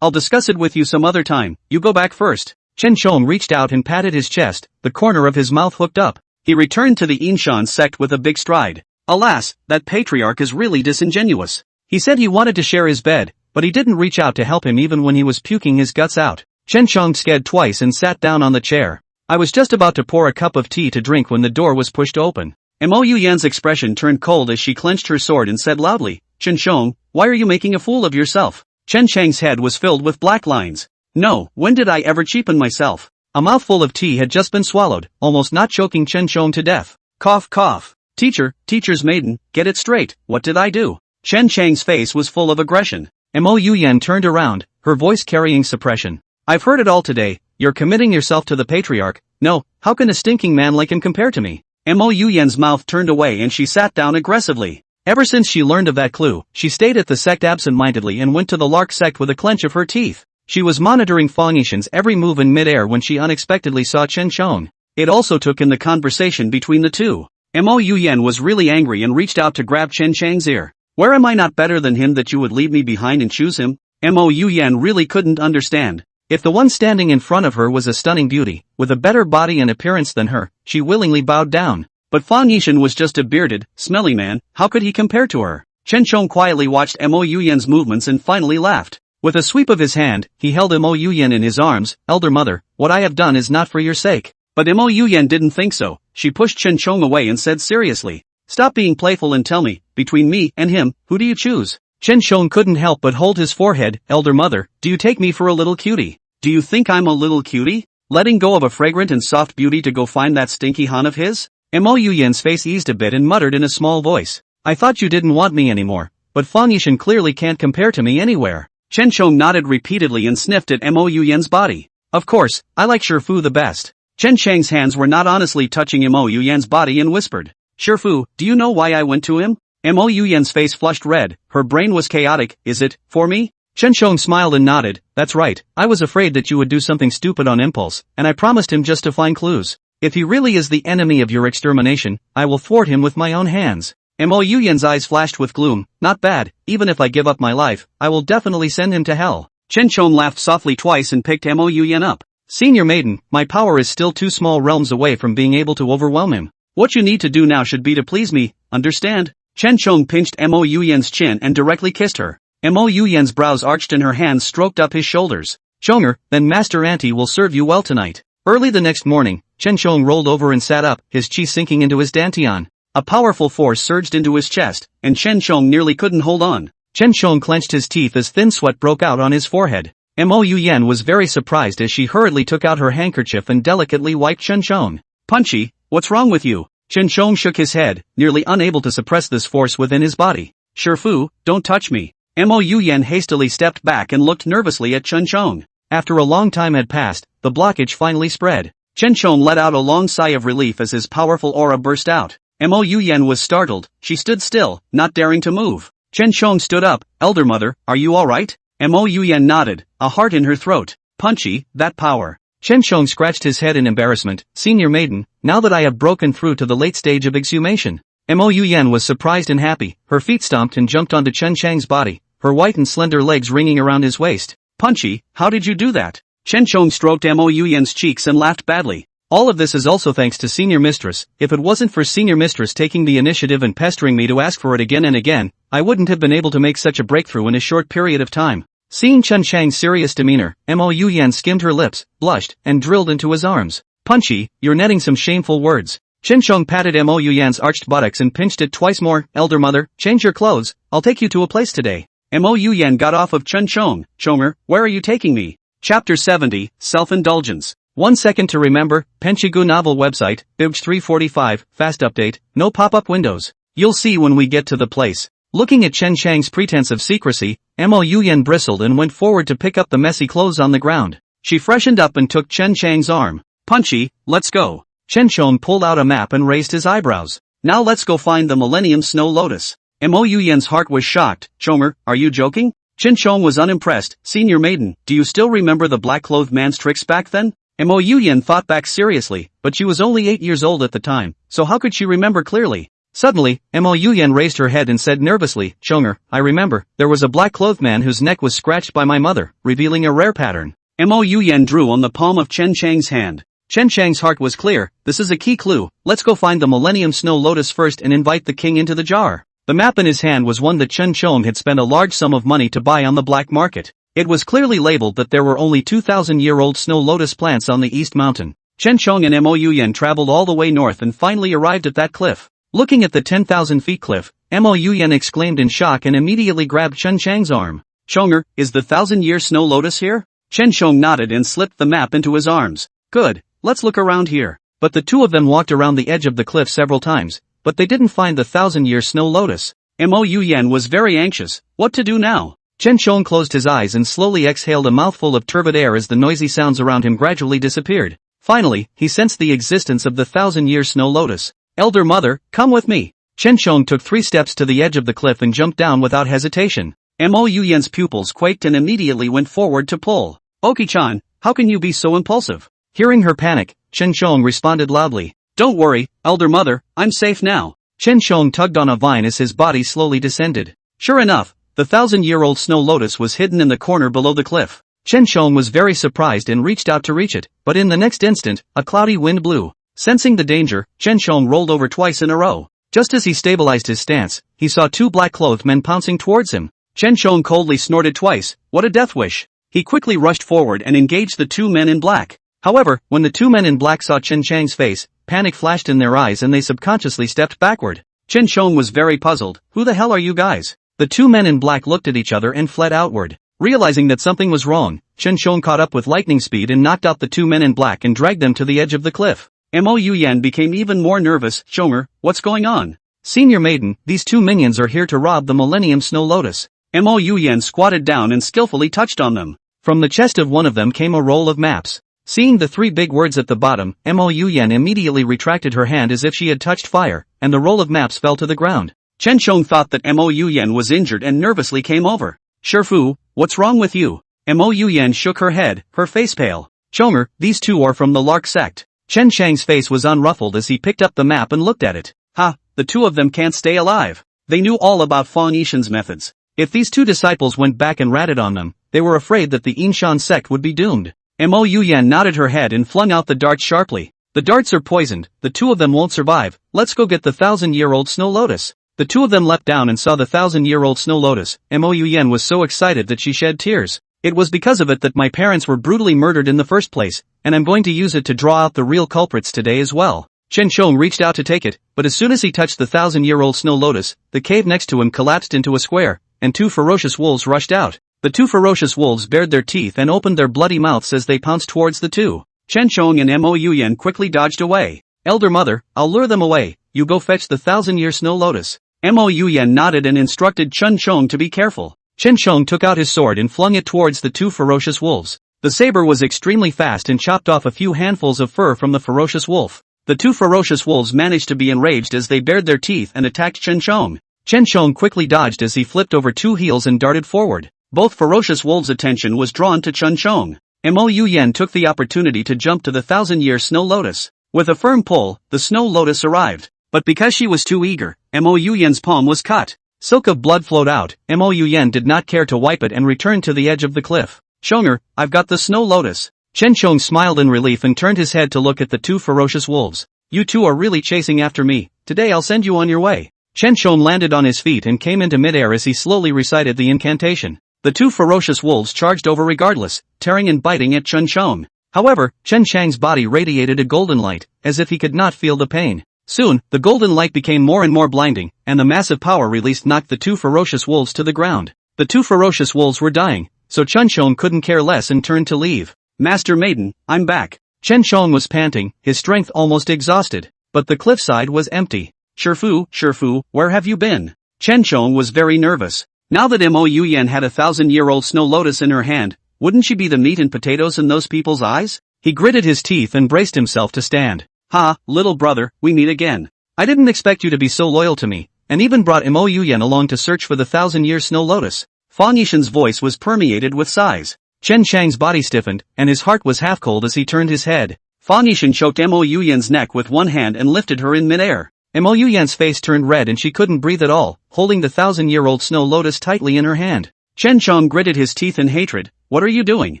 Speaker 2: I'll discuss it with you some other time, you go back first. Chen Shong reached out and patted his chest, the corner of his mouth hooked up. He returned to the Inshan sect with a big stride. Alas, that patriarch is really disingenuous. He said he wanted to share his bed, but he didn't reach out to help him even when he was puking his guts out. Chen Shong sked twice and sat down on the chair. I was just about to pour a cup of tea to drink when the door was pushed open. Mo Yuyan's expression turned cold as she clenched her sword and said loudly, Chen Shong, why are you making a fool of yourself? Chen Chang's head was filled with black lines. No, when did I ever cheapen myself? A mouthful of tea had just been swallowed, almost not choking Chen Shong to death. Cough cough. Teacher's maiden, get it straight, what did I do? Chen Chang's face was full of aggression. Mo Yuyan turned around, her voice carrying suppression. I've heard it all today, you're committing yourself to the patriarch. No, how can a stinking man like him compare to me? Mo Yuyan's mouth turned away and she sat down aggressively. Ever since she learned of that clue, she stayed at the sect absent-mindedly and went to the Lark Sect with a clench of her teeth. She was monitoring Fa Nishan's every move in mid-air when she unexpectedly saw Chen Shong. It also took in the conversation between the two. Mo Yuyan was really angry and reached out to grab Chen Chang's ear. Where am I not better than him that you would leave me behind and choose him? Mo Yuyan really couldn't understand.
Speaker 1: If the one standing in front of her was a stunning beauty, with a better body and appearance than her, she willingly bowed down.
Speaker 2: But Fan Yishan was just a bearded, smelly man, how could he compare to her? Chen Chong quietly watched Mo Yuyan's movements and finally laughed.
Speaker 1: With a sweep of his hand, he held Mo Yuyan in his arms. Elder mother, what I have done is not for your sake.
Speaker 2: But Mo Yuyan didn't think so. She pushed Chen Chong away and said seriously, stop being playful and tell me, between me and him, who do you choose?
Speaker 1: Chen Chong couldn't help but hold his forehead. Elder mother, do you take me for a little cutie?
Speaker 2: Do you think I'm a little cutie? Letting go of a fragrant and soft beauty to go find that stinky Han of his?
Speaker 1: Mo Yuyan's face eased a bit and muttered in a small voice. I thought you didn't want me anymore, but Fan Yishan clearly can't compare to me anywhere.
Speaker 2: Chen Chong nodded repeatedly and sniffed at Mo Yuyan's body.
Speaker 1: Of course, I like Shifu the best.
Speaker 2: Chen Chang's hands were not honestly touching Mo Yuyan's body and whispered, Shifu, do you know why I went to him? Mo Yuyan's face flushed red, her brain was chaotic. Is it for me?
Speaker 1: Chen Chong smiled and nodded. That's right, I was afraid that you would do something stupid on impulse, and I promised him just to find clues. If he really is the enemy of your extermination, I will thwart him with my own hands. Mo Yuyan's eyes flashed with gloom. Not bad, even if I give up my life, I will definitely send him to hell.
Speaker 2: Chen Chong laughed softly twice and picked Mo Yuyan up.
Speaker 1: Senior maiden, my power is still 2 small realms away from being able to overwhelm him.
Speaker 2: What you need to do now should be to please me, understand? Chen Chong pinched Mo Yuyan's chin and directly kissed her. Mo Yuyan's brows arched and her hands stroked up his shoulders.
Speaker 1: Chonger, then Master Auntie will serve you well tonight. Early the next morning, Chen Chong rolled over and sat up, his chi sinking into his dantian.
Speaker 2: A powerful force surged into his chest, and Chen Chong nearly couldn't hold on.
Speaker 1: Chen Chong clenched his teeth as thin sweat broke out on his forehead. Mo Yuyan was very surprised as she hurriedly took out her handkerchief and delicately wiped Chen Chong.
Speaker 2: Punchy, what's wrong with you? Chen Chong shook his head, nearly unable to suppress this force within his body. Shifu, don't touch me. Mo Yuyan hastily stepped back and looked nervously at Chen Chong.
Speaker 1: After a long time had passed, the blockage finally spread.
Speaker 2: Chen Chong let out a long sigh of relief as his powerful aura burst out. Mo Yuyan was startled. She stood still, not daring to move. Chen Chong stood up. Elder mother, are you alright? Mo Yuyan nodded, a heart in her throat. Punchy, that power.
Speaker 1: Chen Chong scratched his head in embarrassment. Senior maiden, now that I have broken through to the late stage of exhumation. Mo Yuyan was surprised and happy. Her feet stomped and jumped onto Chen Chang's body, her white and slender legs ringing around his waist.
Speaker 2: Punchy, how did you do that? Chen Chong stroked Mo Yuyan's cheeks and laughed badly.
Speaker 1: All of this is also thanks to Senior Mistress. If it wasn't for Senior Mistress taking the initiative and pestering me to ask for it again and again, I wouldn't have been able to make such a breakthrough in a short period of time. Seeing Chen Chang's serious demeanor, Mo Yuyan skimmed her lips, blushed, and drilled into his arms. Punchy, you're netting some shameful words. Chen Chong patted Mo Yuyan's arched buttocks and pinched it twice more. Elder mother, change your clothes, I'll take you to a place today.
Speaker 2: Mo Yuyan got off of Chen Chong. Chonger, where are you taking me? Chapter 70, Self-Indulgence.
Speaker 1: 1 second to remember, Penchigu novel website, Bibj 345, fast update, no pop-up windows. You'll see when we get to the place. Looking at Chen Chang's pretense of secrecy, Mo Yuyan bristled and went forward to pick up the messy clothes on the ground. She freshened up and took Chen Chang's arm.
Speaker 2: Punchy, let's go.
Speaker 1: Chen Chong pulled out a map and raised his eyebrows.
Speaker 2: Now let's go find the Millennium Snow Lotus. Mo Yuyan's heart was shocked. Chonger, are you joking? Chen Chong was unimpressed. Senior maiden, do you still remember the black-clothed man's tricks back then? Mo Yuyan thought back seriously, but she was only 8 years old at the time, so how could she remember clearly? Suddenly, Mo Yuyan raised her head and said nervously, Chonger, I remember, there was a black-clothed man whose neck was scratched by my mother, revealing a rare pattern. Mo Yuyan drew on the palm of Chen Chang's hand.
Speaker 1: Chen Chang's heart was clear. This is a key clue. Let's go find the Millennium Snow Lotus first and invite the king into the jar. The map in his hand was one that Chen Chong had spent a large sum of money to buy on the black market. It was clearly labeled that there were only 2,000-year-old snow lotus plants on the East Mountain. Chen Chong and Mo Yuyan traveled all the way north and finally arrived at that cliff. Looking at the 10,000 feet cliff, Mo Yuyan exclaimed in shock and immediately grabbed Chen Chang's arm.
Speaker 2: Chonger, is the 1,000-year snow lotus here? Chen Chong nodded and slipped the map into his arms. Good, let's look around here.
Speaker 1: But the two of them walked around the edge of the cliff several times, but they didn't find the 1,000-year snow lotus.
Speaker 2: Mo Yuyan was very anxious. What to do now?
Speaker 1: Chen Chong closed his eyes and slowly exhaled a mouthful of turbid air as the noisy sounds around him gradually disappeared. Finally, he sensed the existence of the 1,000-year snow lotus. Elder mother, come with me. Chen Chong took 3 steps to the edge of the cliff and jumped down without hesitation.
Speaker 2: Mo Yuyan's pupils quaked and immediately went forward to pull. Oki-chan, how can you be so impulsive?
Speaker 1: Hearing her panic, Chen Chong responded loudly.
Speaker 2: Don't worry, elder mother, I'm safe now.
Speaker 1: Chen Chong tugged on a vine as his body slowly descended.
Speaker 2: Sure enough, the 1,000-year-old snow lotus was hidden in the corner below the cliff.
Speaker 1: Chen Shong was very surprised and reached out to reach it, but in the next instant, a cloudy wind blew. Sensing the danger, Chen Shong rolled over twice in a row. Just as he stabilized his stance, he saw two black-clothed men pouncing towards him. Chen Shong coldly snorted twice. What a death wish. He quickly rushed forward and engaged the two men in black. However, when the two men in black saw Chen Chang's face, panic flashed in their eyes and they subconsciously stepped backward. Chen Shong was very puzzled. Who the hell are you guys? The two men in black looked at each other and fled outward. Realizing that something was wrong, Chen Shong caught up with lightning speed and knocked out the two men in black and dragged them to the edge of the cliff. Mo Yuyan became even more nervous. Shonger, what's going on? Senior Maiden, these two minions are here to rob the Millennium Snow Lotus. Mo Yuyan squatted down and skillfully touched on them. From the chest of one of them came a roll of maps. Seeing the three big words at the bottom, Mo Yuyan immediately retracted her hand as if she had touched fire, and the roll of maps fell to the ground. Chen Shong thought that Mo Yuyan was injured and nervously came over. Shifu, what's wrong with you? Mo Yuyan shook her head, her face pale. Shonger, these two are from the Lark Sect. Chen Chang's face was unruffled as he picked up the map and looked at it. Ha, the two of them can't stay alive. They knew all about Fan Yishan's methods. If these two disciples went back and ratted on them, they were afraid that the Yinshan sect would be doomed. Mo Yuyan nodded her head and flung out the darts sharply. The darts are poisoned, the two of them won't survive, let's go get the 1,000-year-old Snow Lotus. The two of them leapt down and saw the 1,000-year-old Snow Lotus. Mo Yuyan was so excited that she shed tears. It was because of it that my parents were brutally murdered in the first place, and I'm going to use it to draw out the real culprits today as well. Chen Shong reached out to take it, but as soon as he touched the 1,000-year-old Snow Lotus, the cave next to him collapsed into a square, and two ferocious wolves rushed out. The two ferocious wolves bared their teeth and opened their bloody mouths as they pounced towards the two. Chen Shong and Mo Yuyan quickly dodged away. Elder Mother, I'll lure them away, you go fetch the 1,000-year Snow Lotus. Mo Yuyan nodded and instructed Chen Shong to be careful. Chen Shong took out his sword and flung it towards the two ferocious wolves. The saber was extremely fast and chopped off a few handfuls of fur from the ferocious wolf. The two ferocious wolves managed to be enraged as they bared their teeth and attacked Chen Shong. Chen Shong quickly dodged as he flipped over two heels and darted forward. Both ferocious wolves' attention was drawn to Chen Shong. Mo Yuyan took the opportunity to jump to the 1,000-year Snow Lotus. With a firm pull, the Snow Lotus arrived. But because she was too eager, Mo Yuyan's palm was cut. Silk of blood flowed out. Mo Yuyan did not care to wipe it and returned to the edge of the cliff. Shonger, I've got the Snow Lotus. Chen Shong smiled in relief and turned his head to look at the two ferocious wolves. You two are really chasing after me. Today I'll send you on your way. Chen Shong landed on his feet and came into midair as he slowly recited the incantation. The two ferocious wolves charged over regardless, tearing and biting at Chen Shong. However, Chen Chang's body radiated a golden light, as if he could not feel the pain. Soon, the golden light became more and more blinding, and the massive power released knocked the two ferocious wolves to the ground. The two ferocious wolves were dying, so Chen Shong couldn't care less and turned to leave. Master Maiden, I'm back. Chen Shong was panting, his strength almost exhausted, but the cliffside was empty. Shifu, where have you been? Chen Shong was very nervous. Now that Mo Yuyan had a 1,000-year-old Snow Lotus in her hand, wouldn't she be the meat and potatoes in those people's eyes? He gritted his teeth and braced himself to stand. Ha, little brother, we meet again. I didn't expect you to be so loyal to me, and even brought Mo Yuyan along to search for the 1,000-year Snow Lotus. Fan Yishan's voice was permeated with sighs. Chen Chang's body stiffened, and his heart was half cold as he turned his head. Fan Yishan choked Mo Yuyan's neck with one hand and lifted her in midair. Mo Yuyan's face turned red and she couldn't breathe at all, holding the 1,000-year-old Snow Lotus tightly in her hand. Chen Shong gritted his teeth in hatred. What are you doing?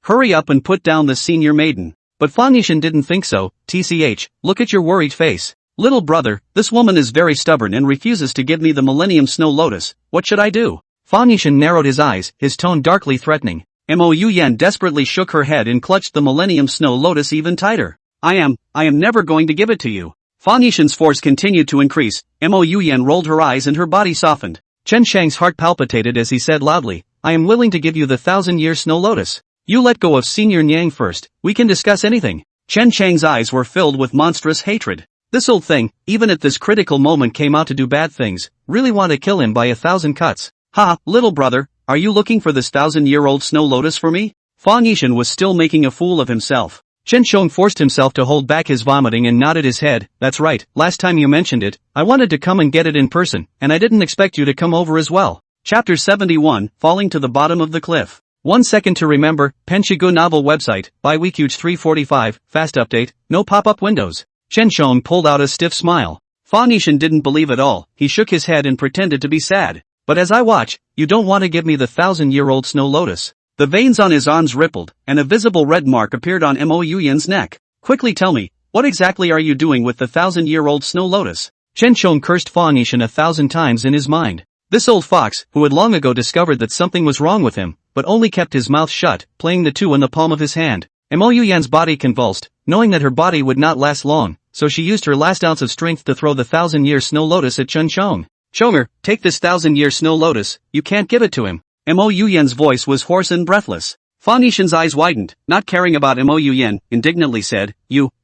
Speaker 1: Hurry up and put down the senior maiden. But Fan Yishan didn't think so. TCH, look at your worried face. Little brother, this woman is very stubborn and refuses to give me the Millennium Snow Lotus. What should I do? Fan Yishan narrowed his eyes, his tone darkly threatening. Mo Yuyan desperately shook her head and clutched the Millennium Snow Lotus even tighter. I am never going to give it to you. Fan Yishan's force continued to increase. Mo Yuyan rolled her eyes and her body softened. Chen Shang's heart palpitated as he said loudly, I am willing to give you the 1,000-year Snow Lotus. You let go of Senior Nyang first, we can discuss anything. Chen Chang's eyes were filled with monstrous hatred. This old thing, even at this critical moment came out to do bad things, really want to kill him by 1,000 cuts. Ha, little brother, are you looking for this 1,000-year-old Snow Lotus for me? Fan Yishan was still making a fool of himself. Chen Shong forced himself to hold back his vomiting and nodded his head. That's right, last time you mentioned it, I wanted to come and get it in person, and I didn't expect you to come over as well. Chapter 71, Falling to the Bottom of the Cliff. 1 second to remember, Penshigu novel website, by Weekuge 345, fast update, no pop-up windows. Chen Shong pulled out a stiff smile. Fan Yishan didn't believe at all, he shook his head and pretended to be sad. But as I watch, you don't want to give me the 1,000-year-old Snow Lotus.
Speaker 2: The veins on his arms rippled, and a visible red mark appeared on Mo Yuyan's neck. Quickly tell me, what exactly are you doing with the 1,000-year-old snow lotus?
Speaker 1: Chen Shong cursed Fanishan 1,000 times in his mind. This old fox, who had long ago discovered that something was wrong with him, but only kept his mouth shut, playing the two in the palm of his hand. Mo Yuyan's body convulsed, knowing that her body would not last long, so she used her last ounce of strength to throw the 1,000-year snow lotus at Chen Shong.
Speaker 2: Chonger, take this 1,000-year snow lotus, you can't give it to him. Mo Yuyan's voice was hoarse and breathless. Fanishan's eyes widened, not caring about Mo Yuyan, indignantly said,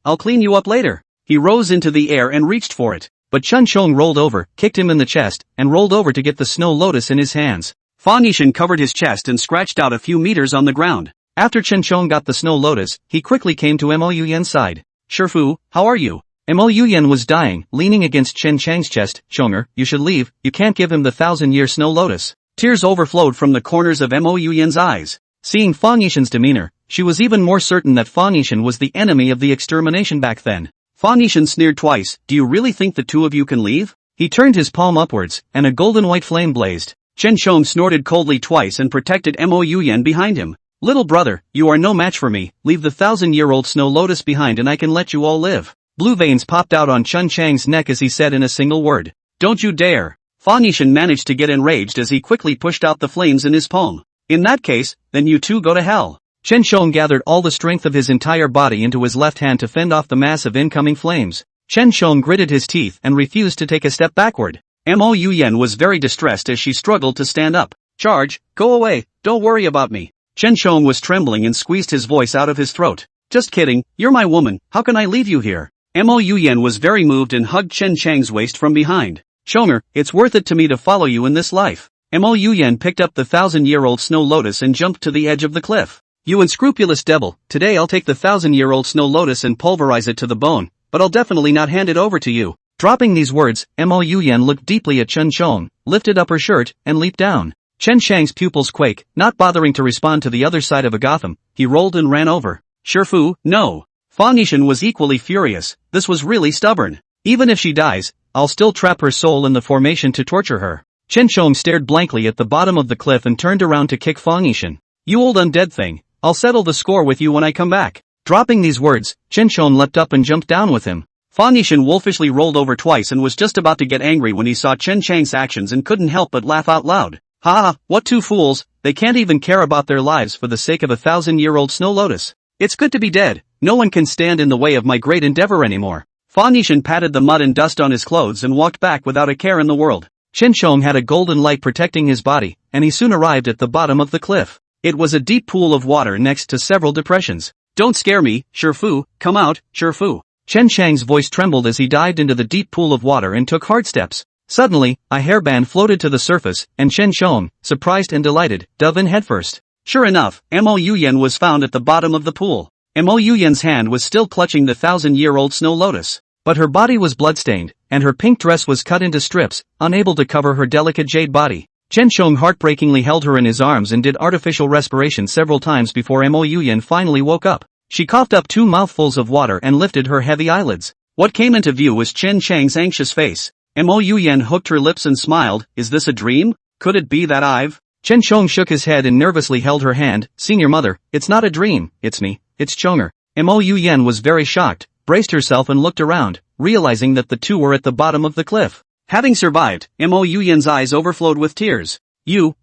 Speaker 2: I'll clean you up later. He rose into the air and reached for it.
Speaker 1: But Chen Shong rolled over, kicked him in the chest, and rolled over to get the snow lotus in his hands.
Speaker 2: Fanishan covered his chest and scratched out a few meters on the ground.
Speaker 1: After Chen Shong got the snow lotus, he quickly came to Mo Yuyan's side.
Speaker 2: Shifu, how are you?
Speaker 1: Mo Yuyan was dying, leaning against Chen Chang's chest. Chonger, you should leave, you can't give him the 1,000-year snow lotus.
Speaker 2: Tears overflowed from the corners of Mo Yuyan's eyes.
Speaker 1: Seeing Fanishan's demeanor, she was even more certain that Fanishan was the enemy of the extermination back then.
Speaker 2: Fanishan sneered twice, do you really think the two of you can leave?
Speaker 1: He turned his palm upwards, and a golden white flame blazed.
Speaker 2: Chen Shong snorted coldly twice and protected Mo Yuyan behind him. Little brother, you are no match for me, leave the 1,000-year-old snow lotus behind and I can let you all live.
Speaker 1: Blue veins popped out on Chen Chang's neck as he said in a single word.
Speaker 2: Don't you dare. Fanishan managed to get enraged as he quickly pushed out the flames in his palm. In that case, then you two go to hell.
Speaker 1: Chen Shong gathered all the strength of his entire body into his left hand to fend off the mass of incoming flames. Chen Shong gritted his teeth and refused to take a step backward.
Speaker 2: Mo Yuyan was very distressed as she struggled to stand up. Charge, go away, don't worry about me. Chen Shong was trembling and squeezed his voice out of his throat. Just kidding, you're my woman, how can I leave you here? Mo Yuyan was very moved and hugged Chen Chang's waist from behind. Chonger, it's worth it to me to follow you in this life. Mo Yuyan picked up the 1,000-year-old snow lotus and jumped to the edge of the cliff. You unscrupulous devil, today I'll take the 1,000-year-old snow lotus and pulverize it to the bone, but I'll definitely not hand it over to you.
Speaker 1: Dropping these words, Mo Yuyan looked deeply at Chen Shong, lifted up her shirt, and leaped down. Chen Shang's pupils quake, not bothering to respond to the other side of Agatham, he rolled and ran over.
Speaker 2: Shifu, no. Fanishan was equally furious, this was really stubborn.
Speaker 1: Even if she dies, I'll still trap her soul in the formation to torture her. Chen Shong stared blankly at the bottom of the cliff and turned around to kick Fanishan. You old undead thing, I'll settle the score with you when I come back. Dropping these words, Chen Shong leapt up and jumped down with him.
Speaker 2: Fanishan wolfishly rolled over twice and was just about to get angry when he saw Chen Chang's actions and couldn't help but laugh out loud. Ha, what two fools, they can't even care about their lives for the sake of a 1,000-year-old snow lotus. It's good to be dead, no one can stand in the way of my great endeavor anymore. Fanishan patted the mud and dust on his clothes and walked back without a care in the world.
Speaker 1: Chen Shong had a golden light protecting his body, and he soon arrived at the bottom of the cliff. It was a deep pool of water next to several depressions.
Speaker 2: Don't scare me, Shifu, come out, Shifu.
Speaker 1: Chen Chang's voice trembled as he dived into the deep pool of water and took hard steps. Suddenly, a hairband floated to the surface, and Chen Shong, surprised and delighted, dove in headfirst.
Speaker 2: Sure enough, Mo Yuyan was found at the bottom of the pool. Mo Yuyan's hand was still clutching the 1,000-year-old snow lotus.
Speaker 1: But her body was bloodstained, and her pink dress was cut into strips, unable to cover her delicate jade body. Chen Shong heartbreakingly held her in his arms and did artificial respiration several times before Mo Yuyan finally woke up. She coughed up 2 mouthfuls of water and lifted her heavy eyelids.
Speaker 2: What came into view was Chen Chang's anxious face. Mo Yuyan hooked her lips and smiled, is this a dream? Could it be that I've...
Speaker 1: Chen Shong shook his head and nervously held her hand. Senior mother, it's not a dream, it's me, it's Chonger. Mo Yuyan was very shocked, braced herself and looked around, realizing that the two were at the bottom of the cliff.
Speaker 2: Having survived, Mo Yuyan's eyes overflowed with tears.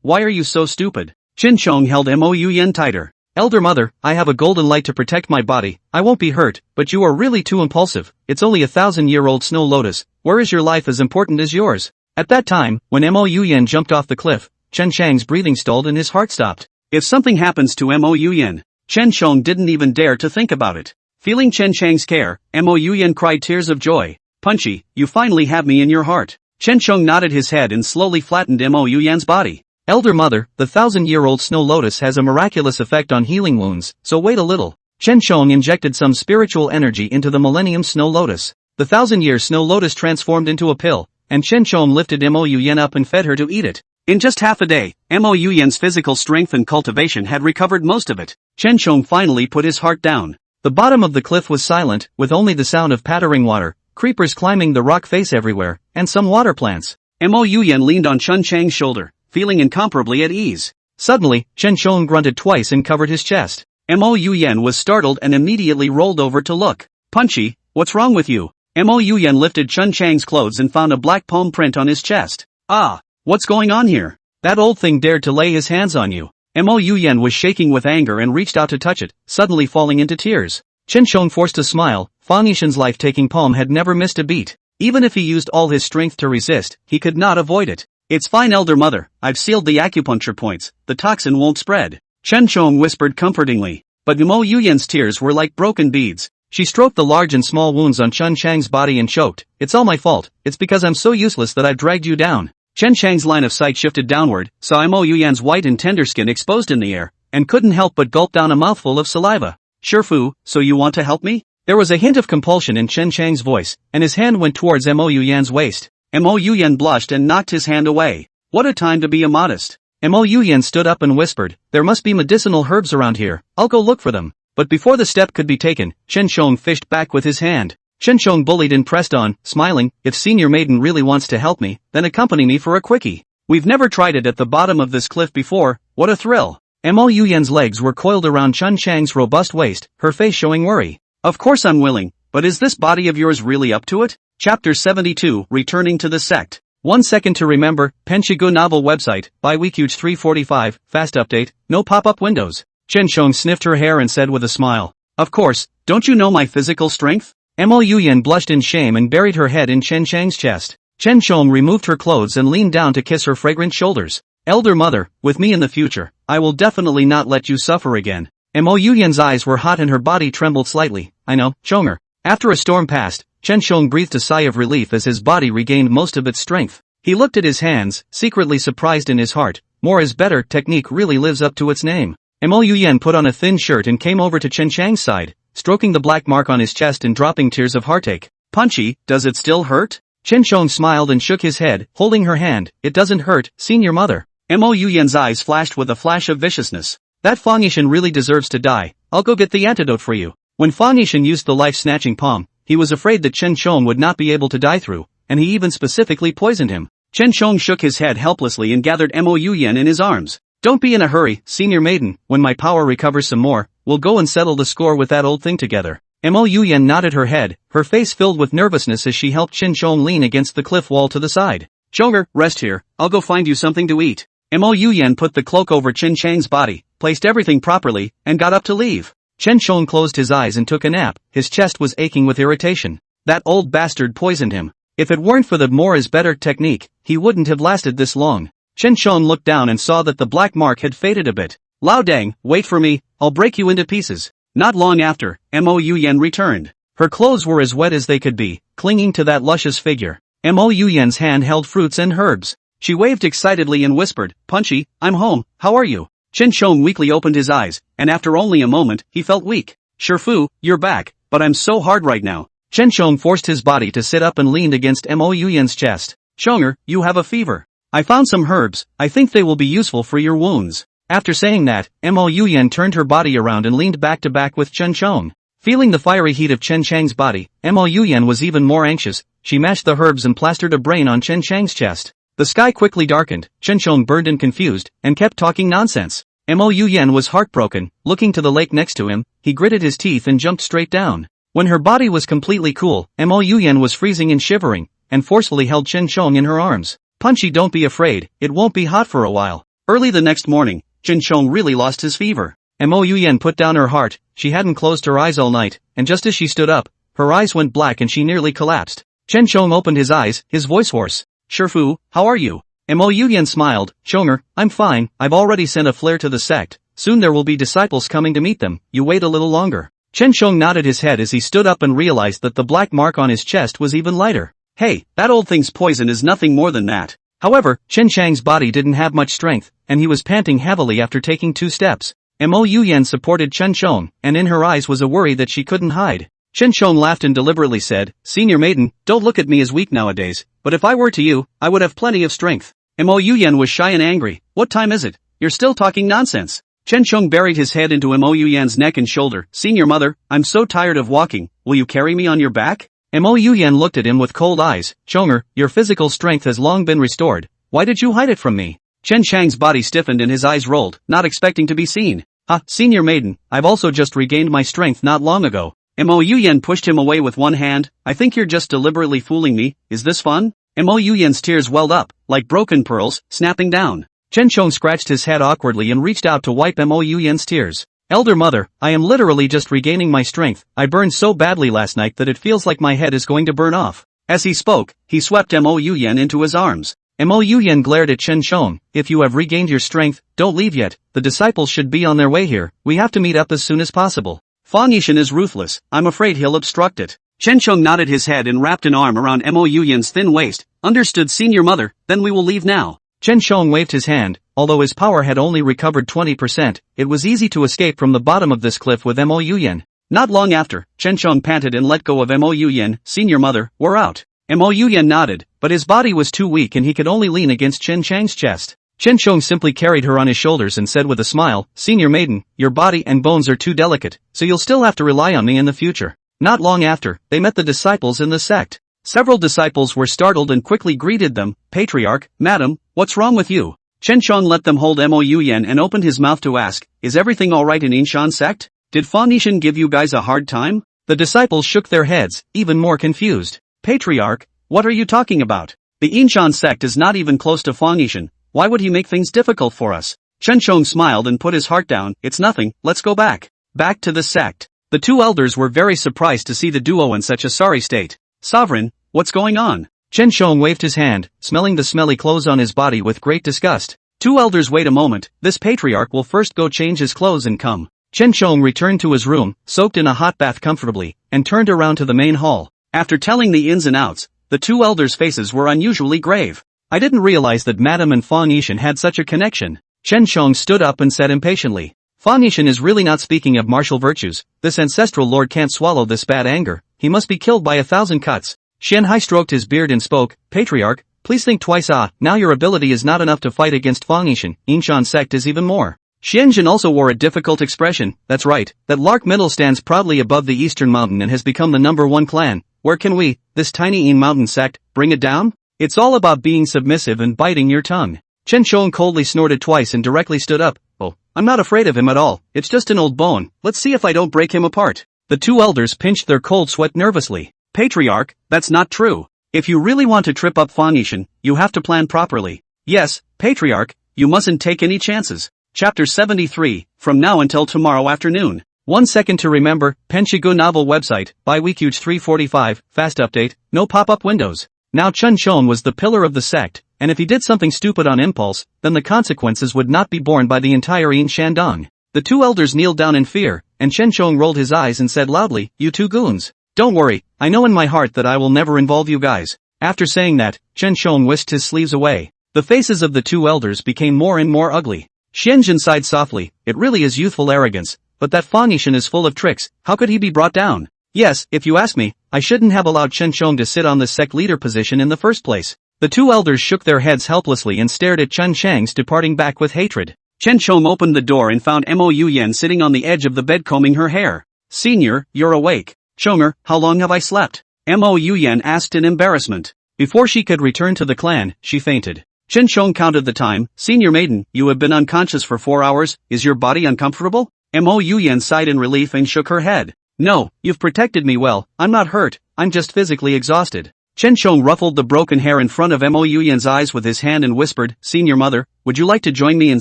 Speaker 2: Why are you so stupid? Chen Shong held Mo Yuyan tighter.
Speaker 1: Elder mother, I have a golden light to protect my body, I won't be hurt, but you are really too impulsive, it's only a 1,000-year-old snow lotus, where is your life as important as yours? At that time, when Mo Yuyan jumped off the cliff, Chen Chang's breathing stalled and his heart stopped.
Speaker 2: If something happens to Mo Yuyan, Chen Shong didn't even dare to think about it. Feeling Chen Chang's care, Mo Yuyan cried tears of joy. Punchy, you finally have me in your heart. Chen Shong nodded his head and slowly flattened Mo Yuyan's body.
Speaker 1: Elder mother, the 1,000-year-old snow lotus has a miraculous effect on healing wounds, so wait a little. Chen Shong injected some spiritual energy into the Millennium Snow Lotus. The 1,000-year snow lotus transformed into a pill, and Chen Shong lifted Mo Yuyan up and fed her to eat it.
Speaker 2: In just half a day, Mo Yuyan's physical strength and cultivation had recovered most of it. Chen Shong finally put his heart down.
Speaker 1: The bottom of the cliff was silent, with only the sound of pattering water, creepers climbing the rock face everywhere, and some water plants.
Speaker 2: Mo Yuyan leaned on Chen Chang's shoulder, feeling incomparably at ease.
Speaker 1: Suddenly, Chen Shong grunted twice and covered his chest.
Speaker 2: Mo Yuyan was startled and immediately rolled over to look. Punchy, what's wrong with you? Mo Yuyan lifted Chen Chang's clothes and found a black palm print on his chest. Ah, what's going on here?
Speaker 1: That old thing dared to lay his hands on you. Mo Yuyan was shaking with anger and reached out to touch it, suddenly falling into tears. Chen Shong forced a smile. Fang Yishan's life-taking palm had never missed a beat. Even if he used all his strength to resist, he could not avoid it.
Speaker 2: It's fine, elder mother, I've sealed the acupuncture points, the toxin won't spread. Chen Shong whispered comfortingly. But Mo Yuyan's tears were like broken beads.
Speaker 1: She stroked the large and small wounds on Chen Chang's body and choked. It's all my fault, it's because I'm so useless that I've dragged you down.
Speaker 2: Chen Chang's line of sight shifted downward, saw Mo Yuyan's white and tender skin exposed in the air, and couldn't help but gulp down a mouthful of saliva. Shifu, so you want to help me?
Speaker 1: There was a hint of compulsion in Chen Chang's voice, and his hand went towards Mo Yuyan's waist.
Speaker 2: Mo Yuyan blushed and knocked his hand away. What a time to be immodest.
Speaker 1: Mo Yuyan stood up and whispered, there must be medicinal herbs around here, I'll go look for them. But before the step could be taken, Chen Shong fished back with his hand. Chen Shong bullied and pressed on, smiling, if Senior Maiden really wants to help me, then accompany me for a quickie. We've never tried it at the bottom of this cliff before, what a thrill. Mo Yuyan's legs were coiled around Chen Chang's robust waist, her face showing worry.
Speaker 2: Of course I'm willing, but is this body of yours really up to it? Chapter 72, Returning to the Sect.
Speaker 1: 1 second to remember, Penshigu novel website, by Weekuge 345, fast update, no pop-up windows. Chen Shong sniffed her hair and said with a smile.
Speaker 2: Of course, don't you know my physical strength?
Speaker 1: Mo Yuyan blushed in shame and buried her head in Chen Chang's chest. Chen Shong removed her clothes and leaned down to kiss her fragrant shoulders. Elder mother, with me in the future, I will definitely not let you suffer again. Mo Yuyan's eyes were hot and her body trembled slightly. I know, Shonger. After a storm passed, Chen Shong breathed a sigh of relief as his body regained most of its strength. He looked at his hands, secretly surprised in his heart. More is better technique really lives up to its name. Mo Yuyan put on a thin shirt and came over to Chen Chang's side, stroking the black mark on his chest and dropping tears of heartache.
Speaker 2: Punchy, does it still hurt?
Speaker 1: Chen Shong smiled and shook his head, holding her hand. It doesn't hurt, senior mother.
Speaker 2: Mo Yuyan's eyes flashed with a flash of viciousness.
Speaker 1: That Fang Yishan really deserves to die. I'll go get the antidote for you. When Fang Yishan used the life-snatching palm, he was afraid that Chen Shong would not be able to die through, and he even specifically poisoned him.
Speaker 2: Chen Shong shook his head helplessly and gathered Mo Yuyan in his arms.
Speaker 1: Don't be in a hurry, senior maiden, when my power recovers some more, we'll go and settle the score with that old thing together. Mo Yuyan nodded her head, her face filled with nervousness as she helped Chen Shong lean against the cliff wall to the side.
Speaker 2: Shonger, rest here, I'll go find you something to eat. Mo Yuyan put the cloak over Chen Chang's body, placed everything properly, and got up to leave.
Speaker 1: Chen Shong closed his eyes and took a nap, his chest was aching with irritation. That old bastard poisoned him. If it weren't for the more is better technique, he wouldn't have lasted this long. Chen Shong looked down and saw that the black mark had faded a bit.
Speaker 2: Lao Dang, wait for me, I'll break you into pieces. Not long after, Mo Yuyan returned.
Speaker 1: Her clothes were as wet as they could be, clinging to that luscious figure. Mo Yuyan's hand held fruits and herbs.
Speaker 2: She waved excitedly and whispered, Punchy, I'm home, how are you? Chen Shong weakly opened his eyes, and after only a moment, he felt weak. Shifu, you're back, but I'm so hard right now.
Speaker 1: Chen Shong forced his body to sit up and leaned against Mo Yuyan's chest.
Speaker 2: Shonger, you have a fever. I found some herbs, I think they will be useful for your wounds.
Speaker 1: After saying that, Mo Yuyan turned her body around and leaned back to back with Chen Shong. Feeling the fiery heat of Chen Chang's body, Mo Yuyan was even more anxious. She mashed the herbs and plastered a brain on Chen Chang's chest. The sky quickly darkened, Chen Shong burned and confused, and kept talking nonsense. Mo Yuyan was heartbroken. Looking to the lake next to him, he gritted his teeth and jumped straight down. When her body was completely cool, Mo Yuyan was freezing and shivering, and forcefully held Chen Shong in her arms. Punchy, don't be afraid, it won't be hot for a while.
Speaker 2: Early the next morning, Chen Shong really lost his fever.
Speaker 1: Mo Yuyan put down her heart. She hadn't closed her eyes all night, and just as she stood up, her eyes went black and she nearly collapsed. Chen Shong opened his eyes, his voice hoarse.
Speaker 2: Shifu, how are you?
Speaker 1: Mo Yuyan smiled. Shonger, I'm fine, I've already sent a flare to the sect. Soon there will be disciples coming to meet them, you wait a little longer. Chen Shong nodded his head as he stood up and realized that the black mark on his chest was even lighter.
Speaker 2: Hey, that old thing's poison is nothing more than that.
Speaker 1: However, Chen Chang's body didn't have much strength, and he was panting heavily after taking 2 steps. Mo Yuyan supported Chen Shong, and in her eyes was a worry that she couldn't hide. Chen Shong laughed and deliberately said, Senior Maiden, don't look at me as weak nowadays, but if I were to you, I would have plenty of strength.
Speaker 2: Mo Yuyan was shy and angry. What time is it? You're still talking nonsense. Chen Shong buried his head into Mo Yuyan's neck and shoulder. Senior mother, I'm so tired of walking, will you carry me on your back?
Speaker 1: Mo Yuyan looked at him with cold eyes. Shonger, your physical strength has long been restored. Why did you hide it from me?
Speaker 2: Chen Chang's body stiffened and his eyes rolled, not expecting to be seen. Senior maiden, I've also just regained my strength not long ago. Mo Yuyan pushed him away with one hand. I think you're just deliberately fooling me, is this fun? Mo Yuyan's tears welled up, like broken pearls, snapping down. Chen Chong scratched his head awkwardly and reached out to wipe Mo Yuyan's tears. Elder mother, I am literally just regaining my strength. I burned so badly last night that it feels like my head is going to burn off. As he spoke, he swept Mo Yuyan into his arms. Mo Yuyan glared at Chen Chong. If you have regained your strength, don't leave yet. The disciples should be on their way here. We have to meet up as soon as possible. Fang Yishan is ruthless. I'm afraid he'll obstruct it. Chen Chong nodded his head and wrapped an arm around Mo Yuyan's thin waist. Understood, senior mother, then we will leave now.
Speaker 1: Chen Chong waved his hand. Although his power had only recovered 20%, it was easy to escape from the bottom of this cliff with Mo Yuyan. Not long after, Chen Chong panted and let go of Mo Yuyan. Senior mother, we're out. Mo Yuyan nodded, but his body was too weak and he could only lean against Chen Chang's chest. Chen Chong simply carried her on his shoulders and said with a smile, Senior maiden, your body and bones are too delicate, so you'll still have to rely on me in the future. Not long after, they met the disciples in the sect. Several disciples were startled and quickly greeted them. Patriarch, madam, what's wrong with you? Chen Chong let them hold Mo Yuyan and opened his mouth to ask, is everything alright in Yinshan sect? Did Fang Yishan give you guys a hard time? The disciples shook their heads, even more confused. Patriarch, what are you talking about? The Yinshan sect is not even close to Fang Yishan. Why would he make things difficult for us? Chen Chong smiled and put his heart down. It's nothing, let's go back. Back to the sect. The two elders were very surprised to see the duo in such a sorry state. Sovereign, what's going on? Chen Chong waved his hand, smelling the smelly clothes on his body with great disgust. Two elders, wait a moment, this patriarch will first go change his clothes and come. Chen Chong returned to his room, soaked in a hot bath comfortably, and turned around to the main hall. After telling the ins and outs, the two elders' faces were unusually grave. I didn't realize that Madam and Fang Yishan had such a connection. Chen Chong stood up and said impatiently. Fang Yishan is really not speaking of martial virtues. This ancestral lord can't swallow this bad anger. He must be killed by 1,000 cuts. Xian Hai stroked his beard and spoke, Patriarch, please think twice. Now your ability is not enough to fight against Fang Yishan. Yinshan sect is even more. Xianjin also wore a difficult expression. That's right, that Lark Middle stands proudly above the eastern mountain and has become the #1 clan. Where can we, this tiny Yin mountain sect, bring it down? It's all about being submissive and biting your tongue. Chen Chong coldly snorted twice and directly stood up. Oh, I'm not afraid of him at all. It's just an old bone. Let's see if I don't break him apart. The two elders pinched their cold sweat nervously. Patriarch, that's not true. If you really want to trip up Fang Yishan, you have to plan properly. Yes, Patriarch, you mustn't take any chances. Chapter 73, From Now Until Tomorrow Afternoon. 1 second to remember, Penshigu novel website, by Weekuge 345, fast update, no pop-up windows. Now Chen Chong was the pillar of the sect, and if he did something stupid on impulse, then the consequences would not be borne by the entire Yin Shandong. The two elders kneeled down in fear, and Chen Chong rolled his eyes and said loudly, you two goons. Don't worry, I know in my heart that I will never involve you guys. After saying that, Chen Chong whisked his sleeves away. The faces of the two elders became more and more ugly. Xianjin sighed softly, it really is youthful arrogance, but that Fang Yishan is full of tricks, how could he be brought down? Yes, if you ask me, I shouldn't have allowed Chen Chong to sit on the sect leader position in the first place. The two elders shook their heads helplessly and stared at Chen Chang's departing back with hatred. Chen Chong opened the door and found Mo Yuyan sitting on the edge of the bed combing her hair. Senior, you're awake. Chonger, how long have I slept? Mo Yuyan asked in embarrassment. Before she could return to the clan, she fainted. Chen Chong counted the time. Senior maiden, you have been unconscious for 4 hours, is your body uncomfortable? Mo Yuyan sighed in relief and shook her head. No, you've protected me well, I'm not hurt, I'm just physically exhausted. Chen Chong ruffled the broken hair in front of Mo Yuyan's eyes with his hand and whispered, Senior mother, would you like to join me in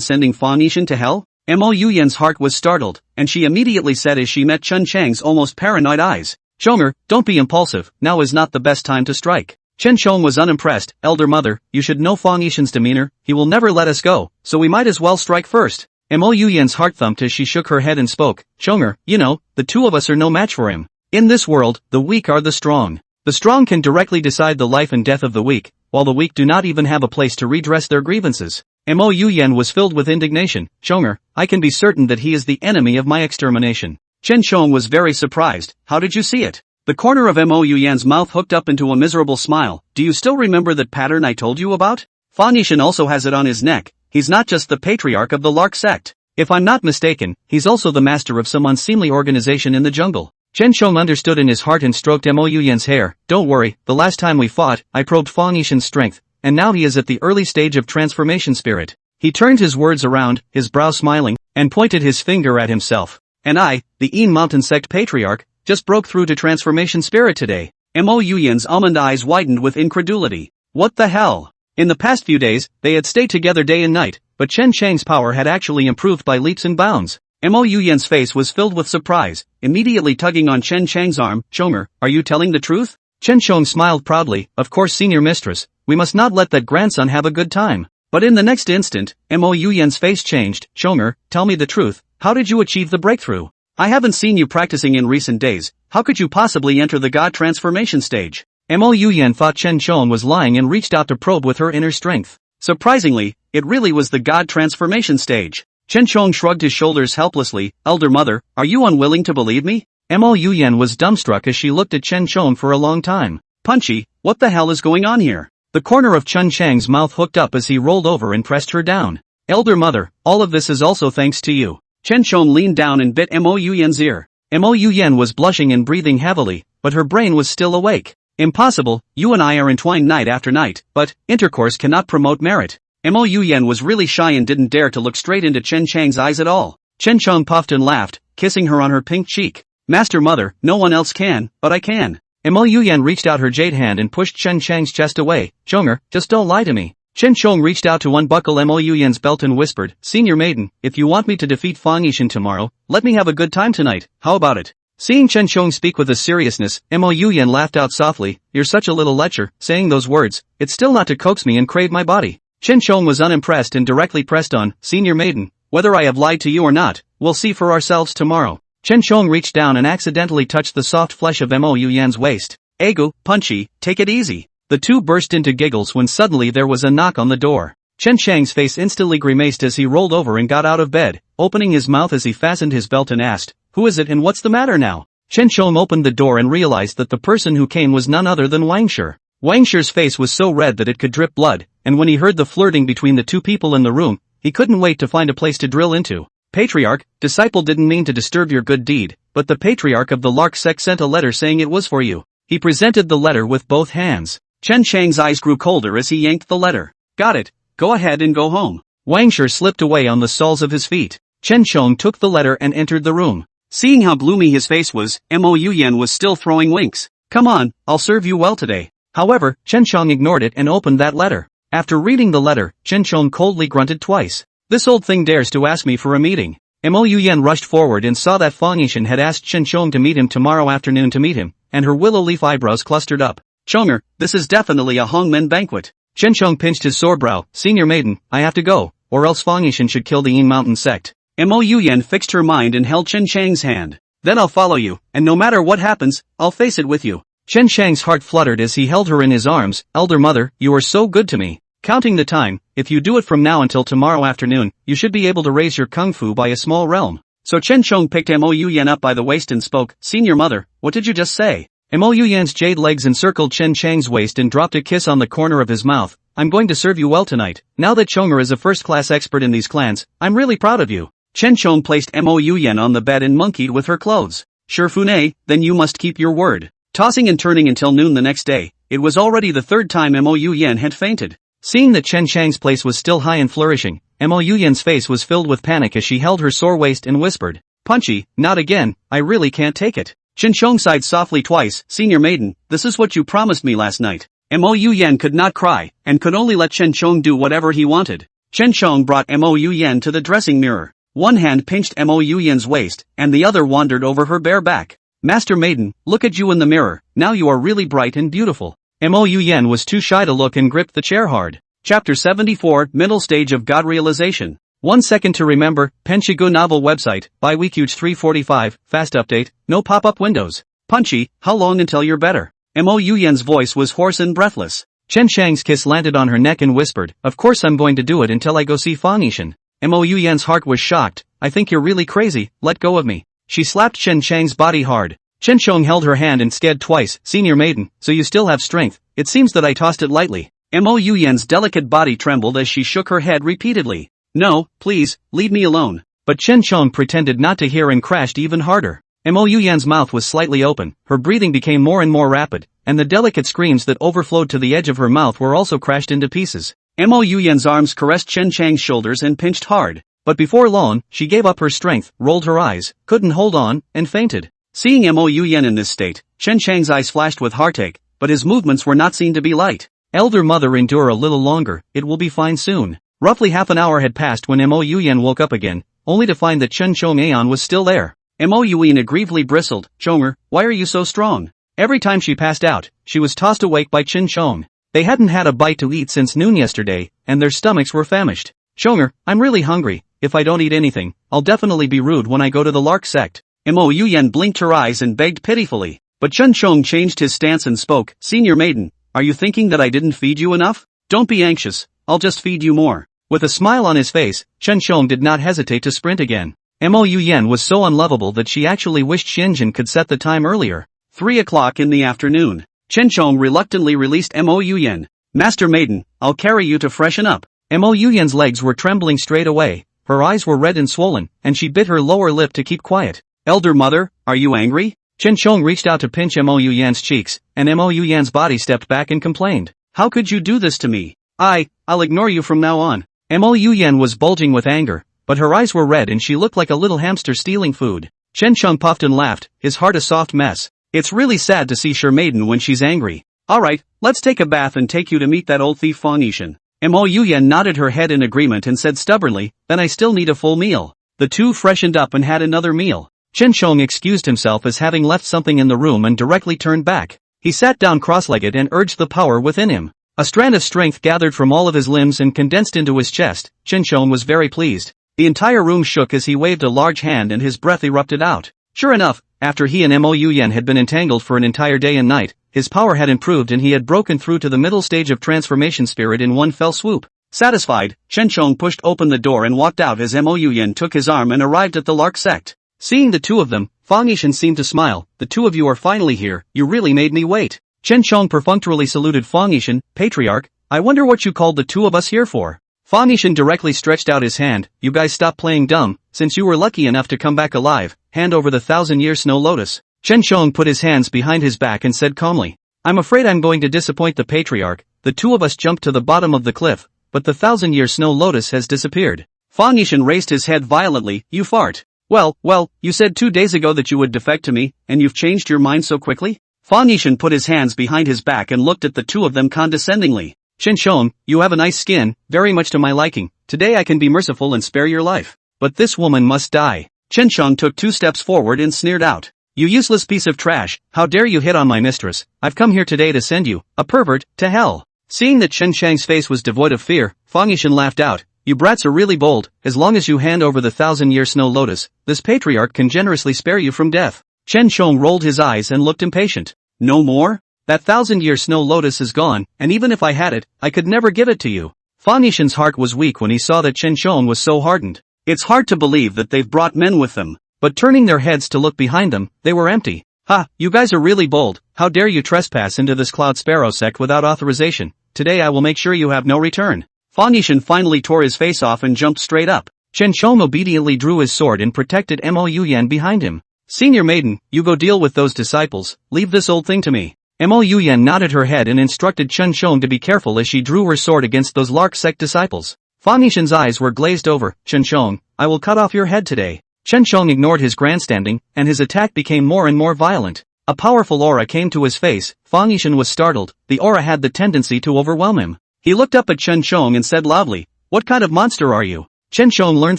Speaker 1: sending Fang Yishan to hell? Mo Yuyan's heart was startled, and she immediately said as she met Chen Chang's almost paranoid eyes. Chonger, don't be impulsive, now is not the best time to strike. Chen Chong was unimpressed. Elder mother, you should know Fang Yishan's demeanor, he will never let us go, so we might as well strike first. Mo Yuyan's heart thumped as she shook her head and spoke, Chonger, you know, the two of us are no match for him. In this world, the weak are the strong. The strong can directly decide the life and death of the weak, while the weak do not even have a place to redress their grievances. Mo Yuyan was filled with indignation. Chonger, I can be certain that he is the enemy of my extermination. Chen Chong was very surprised. How did you see it? The corner of Mo Yuyan's mouth hooked up into a miserable smile. Do you still remember that pattern I told you about? Fang Yishan also has it on his neck. He's not just the patriarch of the Lark sect. If I'm not mistaken, he's also the master of some unseemly organization in the jungle. Chen Chong understood in his heart and stroked Mo Yuyan's hair. Don't worry, the last time we fought, I probed Fang Yishan's strength, and now he is at the early stage of transformation spirit.
Speaker 2: He turned his words around, his brow smiling, and pointed his finger at himself. And I, the Mountain Sect patriarch, just broke through to transformation spirit today. Mo Yuyan's almond eyes widened with incredulity. What the hell? In the past few days, they had stayed together day and night, but Chen Chang's power had actually improved by leaps and bounds. Mo Yuyan's face was filled with surprise, immediately tugging on Chen Chang's arm. Chong'er, are you telling the truth? Chen Chong smiled proudly. Of course, senior mistress, we must not let that grandson have a good time. But in the next instant, Mo Yuyan's face changed. Chong'er, tell me the truth, how did you achieve the breakthrough? I haven't seen you practicing in recent days, how could you possibly enter the god transformation stage? Mo Yuyan thought Chen Chong was lying and reached out to probe with her inner strength. Surprisingly, it really was the god transformation stage. Chen Chong shrugged his shoulders helplessly. Elder mother, are you unwilling to believe me? Mo Yuyan was dumbstruck as she looked at Chen Chong for a long time. Punchy, what the hell is going on here? The corner of Chen Chang's mouth hooked up as he rolled over and pressed her down. Elder mother, all of this is also thanks to you. Chen Chong leaned down and bit Mo Yuyan's ear. Mo Yuyan was blushing and breathing heavily, but her brain was still awake. Impossible, you and I are entwined night after night, but intercourse cannot promote merit. Mo Yuyan was really shy and didn't dare to look straight into Chen Chang's eyes at all. Chen Chong puffed and laughed, kissing her on her pink cheek. Master mother, no one else can, but I can. Mo Yuyan reached out her jade hand and pushed Chen Chang's chest away. Chong'er, just don't lie to me. Chen Chong reached out to unbuckle Mo Yuyan's belt and whispered, Senior maiden, if you want me to defeat Fang Yishan tomorrow, let me have a good time tonight, how about it? Seeing Chen Chong speak with a seriousness, Mo Yuyan laughed out softly. You're such a little lecher, saying those words, it's still not to coax me and crave my body. Chen Chong was unimpressed and directly pressed on, Senior maiden, whether I have lied to you or not, we'll see for ourselves tomorrow. Chen Chong reached down and accidentally touched the soft flesh of Mo Yuyan's waist. Egu, Punchy, take it easy. The two burst into giggles when suddenly there was a knock on the door. Chen Chang's face instantly grimaced as he rolled over and got out of bed, opening his mouth as he fastened his belt and asked, Who is it and what's the matter now? Chen Chong opened the door and realized that the person who came was none other than Wang Shi. Wang Shi's face was so red that it could drip blood, and when he heard the flirting between the two people in the room, he couldn't wait to find a place to drill into. Patriarch, disciple didn't mean to disturb your good deed, but the patriarch of the Lark Sect sent a letter saying it was for you. He presented the letter with both hands. Chen Chang's eyes grew colder as he yanked the letter. Got it, go ahead and go home. Wang Shi slipped away on the soles of his feet. Chen Chong took the letter and entered the room. Seeing how gloomy his face was, Mo Yuyan was still throwing winks. Come on, I'll serve you well today. However, Chen Chong ignored it and opened that letter. After reading the letter, Chen Chong coldly grunted twice. This old thing dares to ask me for a meeting. Mo Yuyan rushed forward and saw that Fang Yishan had asked Chen Chong to meet him tomorrow afternoon to meet him, and her willow leaf eyebrows clustered up. Chong'er, this is definitely a Hongmen banquet. Chen Chong pinched his sore brow. Senior maiden, I have to go, or else Fang Yishan should kill the Mountain Sect. Mo Yuyan fixed her mind and held Chen Chang's hand. Then I'll follow you, and no matter what happens, I'll face it with you. Chen Chang's heart fluttered as he held her in his arms. Elder mother, you are so good to me. Counting the time, if you do it from now until tomorrow afternoon, you should be able to raise your kung fu by a small realm. So Chen Chong picked Mo Yuyan up by the waist and spoke, Senior mother, what did you just say? Mo Yuyan's jade legs encircled Chen Chang's waist and dropped a kiss on the corner of his mouth. I'm going to serve you well tonight. Now that Chong'er is a first-class expert in these clans, I'm really proud of you. Chen Chong placed Mo Yuyan on the bed and monkeyed with her clothes. Sure Funei, then you must keep your word. Tossing and turning until noon the next day, it was already the third time Mo Yuyan had fainted. Seeing that Chen Chang's place was still high and flourishing, Mo Yuyan's face was filled with panic as she held her sore waist and whispered, Punchy, not again, I really can't take it. Chen Chong sighed softly twice. Senior maiden, this is what you promised me last night. Mo Yuyan could not cry, and could only let Chen Chong do whatever he wanted. Chen Chong brought Mo Yuyan to the dressing mirror. One hand pinched Mo Yuyan's waist, and the other wandered over her bare back. Master maiden, look at you in the mirror, now you are really bright and beautiful. Mo Yuyan was too shy to look and gripped the chair hard. Chapter 74, Middle Stage of God Realization. 1 second to remember, Penshigu novel website, by Weekuge 345, fast update, no pop-up windows. Punchy, how long until you're better? Mo Yuyan's voice was hoarse and breathless. Chen Chang's kiss landed on her neck and whispered, of course I'm going to do it until I go see Fang Yishan. Mo Yuyan's heart was shocked. I think you're really crazy, let go of me. She slapped Chen Chang's body hard. Chen Chong held her hand and scared twice. Senior maiden, so you still have strength. It seems that I tossed it lightly. Mo Yuyan's delicate body trembled as she shook her head repeatedly. No, please, leave me alone. But Chen Chong pretended not to hear and crashed even harder. Mo Yuyan's mouth was slightly open, her breathing became more and more rapid, and the delicate screams that overflowed to the edge of her mouth were also crashed into pieces. Mo Yuyan's arms caressed Chen Chang's shoulders and pinched hard. But before long, she gave up her strength, rolled her eyes, couldn't hold on, and fainted. Seeing Mo Yuyan in this state, Chen Chang's eyes flashed with heartache, but his movements were not seen to be light. Elder mother, endure a little longer, it will be fine soon. Roughly half an hour had passed when Mo Yuyan woke up again, only to find that Chen Chong-aeon was still there. Mo Yuyan aggrievedly bristled. Chonger, why are you so strong? Every time she passed out, she was tossed awake by Chen Chong. They hadn't had a bite to eat since noon yesterday, and their stomachs were famished. Chonger, I'm really hungry. If I don't eat anything, I'll definitely be rude when I go to the Lark Sect. Mo Yuyan blinked her eyes and begged pitifully. But Chen Chong changed his stance and spoke. Senior maiden, are you thinking that I didn't feed you enough? Don't be anxious, I'll just feed you more. With a smile on his face, Chen Chong did not hesitate to sprint again. Mo Yuyan was so unlovable that she actually wished Shinjin could set the time earlier. 3 o'clock in the afternoon. Chen Chong reluctantly released Mo Yuyan. Master maiden, I'll carry you to freshen up. Mo Yuyan's legs were trembling straight away, her eyes were red and swollen, and she bit her lower lip to keep quiet. Elder mother, are you angry? Chen Chong reached out to pinch Mo Yuyan's cheeks, and Mo Yuyan's body stepped back and complained. How could you do this to me? I'll ignore you from now on. Mo Yuyan was bulging with anger, but her eyes were red and she looked like a little hamster stealing food. Chen Chong puffed and laughed, his heart a soft mess. It's really sad to see Sher Maiden when she's angry. Alright, let's take a bath and take you to meet that old thief Fang Yishan. Mo Yuyan nodded her head in agreement and said stubbornly, then I still need a full meal. The two freshened up and had another meal. Chen Chong excused himself as having left something in the room and directly turned back. He sat down cross-legged and urged the power within him. A strand of strength gathered from all of his limbs and condensed into his chest. Chen Chong was very pleased. The entire room shook as he waved a large hand and his breath erupted out. Sure enough, after he and Mo Yuyan had been entangled for an entire day and night, his power had improved and he had broken through to the middle stage of transformation spirit in one fell swoop. Satisfied, Chen Chong pushed open the door and walked out as Mo Yuyan took his arm and arrived at the Lark Sect. Seeing the two of them, Fang Yishan seemed to smile. The two of you are finally here, you really made me wait. Chen Chong perfunctorily saluted Fang Yishan. Patriarch, I wonder what you called the two of us here for. Fang Yishan directly stretched out his hand. You guys stop playing dumb, since you were lucky enough to come back alive, hand over the 1,000-year snow lotus. Chen Chong put his hands behind his back and said calmly. I'm afraid I'm going to disappoint the Patriarch. The two of us jumped to the bottom of the cliff, but the 1,000-year snow lotus has disappeared. Fang Yishan raised his head violently. You fart. Well, you said 2 days ago that you would defect to me, and you've changed your mind so quickly? Fang Yishan put his hands behind his back and looked at the two of them condescendingly. Chen Chong, you have a nice skin, very much to my liking. Today I can be merciful and spare your life. But this woman must die. Chen Chong took 2 steps forward and sneered out. You useless piece of trash, how dare you hit on my mistress? I've come here today to send you, a pervert, to hell. Seeing that Chen Chang's face was devoid of fear, Fang Yishan laughed out. You brats are really bold. As long as you hand over the 1,000-year snow lotus, this patriarch can generously spare you from death. Chen Chong rolled his eyes and looked impatient. No more? That 1,000-year snow lotus is gone, and even if I had it, I could never give it to you. Fang Yishan's heart was weak when he saw that Chen Chong was so hardened. It's hard to believe that they've brought men with them. But turning their heads to look behind them, they were empty. Ha, you guys are really bold. How dare you trespass into this Cloud Sparrow sect without authorization? Today I will make sure you have no return. Fang Yishan finally tore his face off and jumped straight up. Chen Chong obediently drew his sword and protected Mo Yuyan behind him. Senior maiden, you go deal with those disciples, leave this old thing to me. Mo Yuyan nodded her head and instructed Chen Chong to be careful as she drew her sword against those Lark Sect disciples. Fang Yishan's eyes were glazed over. Chen Chong, I will cut off your head today. Chen Chong ignored his grandstanding, and his attack became more and more violent. A powerful aura came to his face. Fang Yishan was startled. The aura had the tendency to overwhelm him. He looked up at Chen Chong and said loudly, what kind of monster are you? Chen Chong learned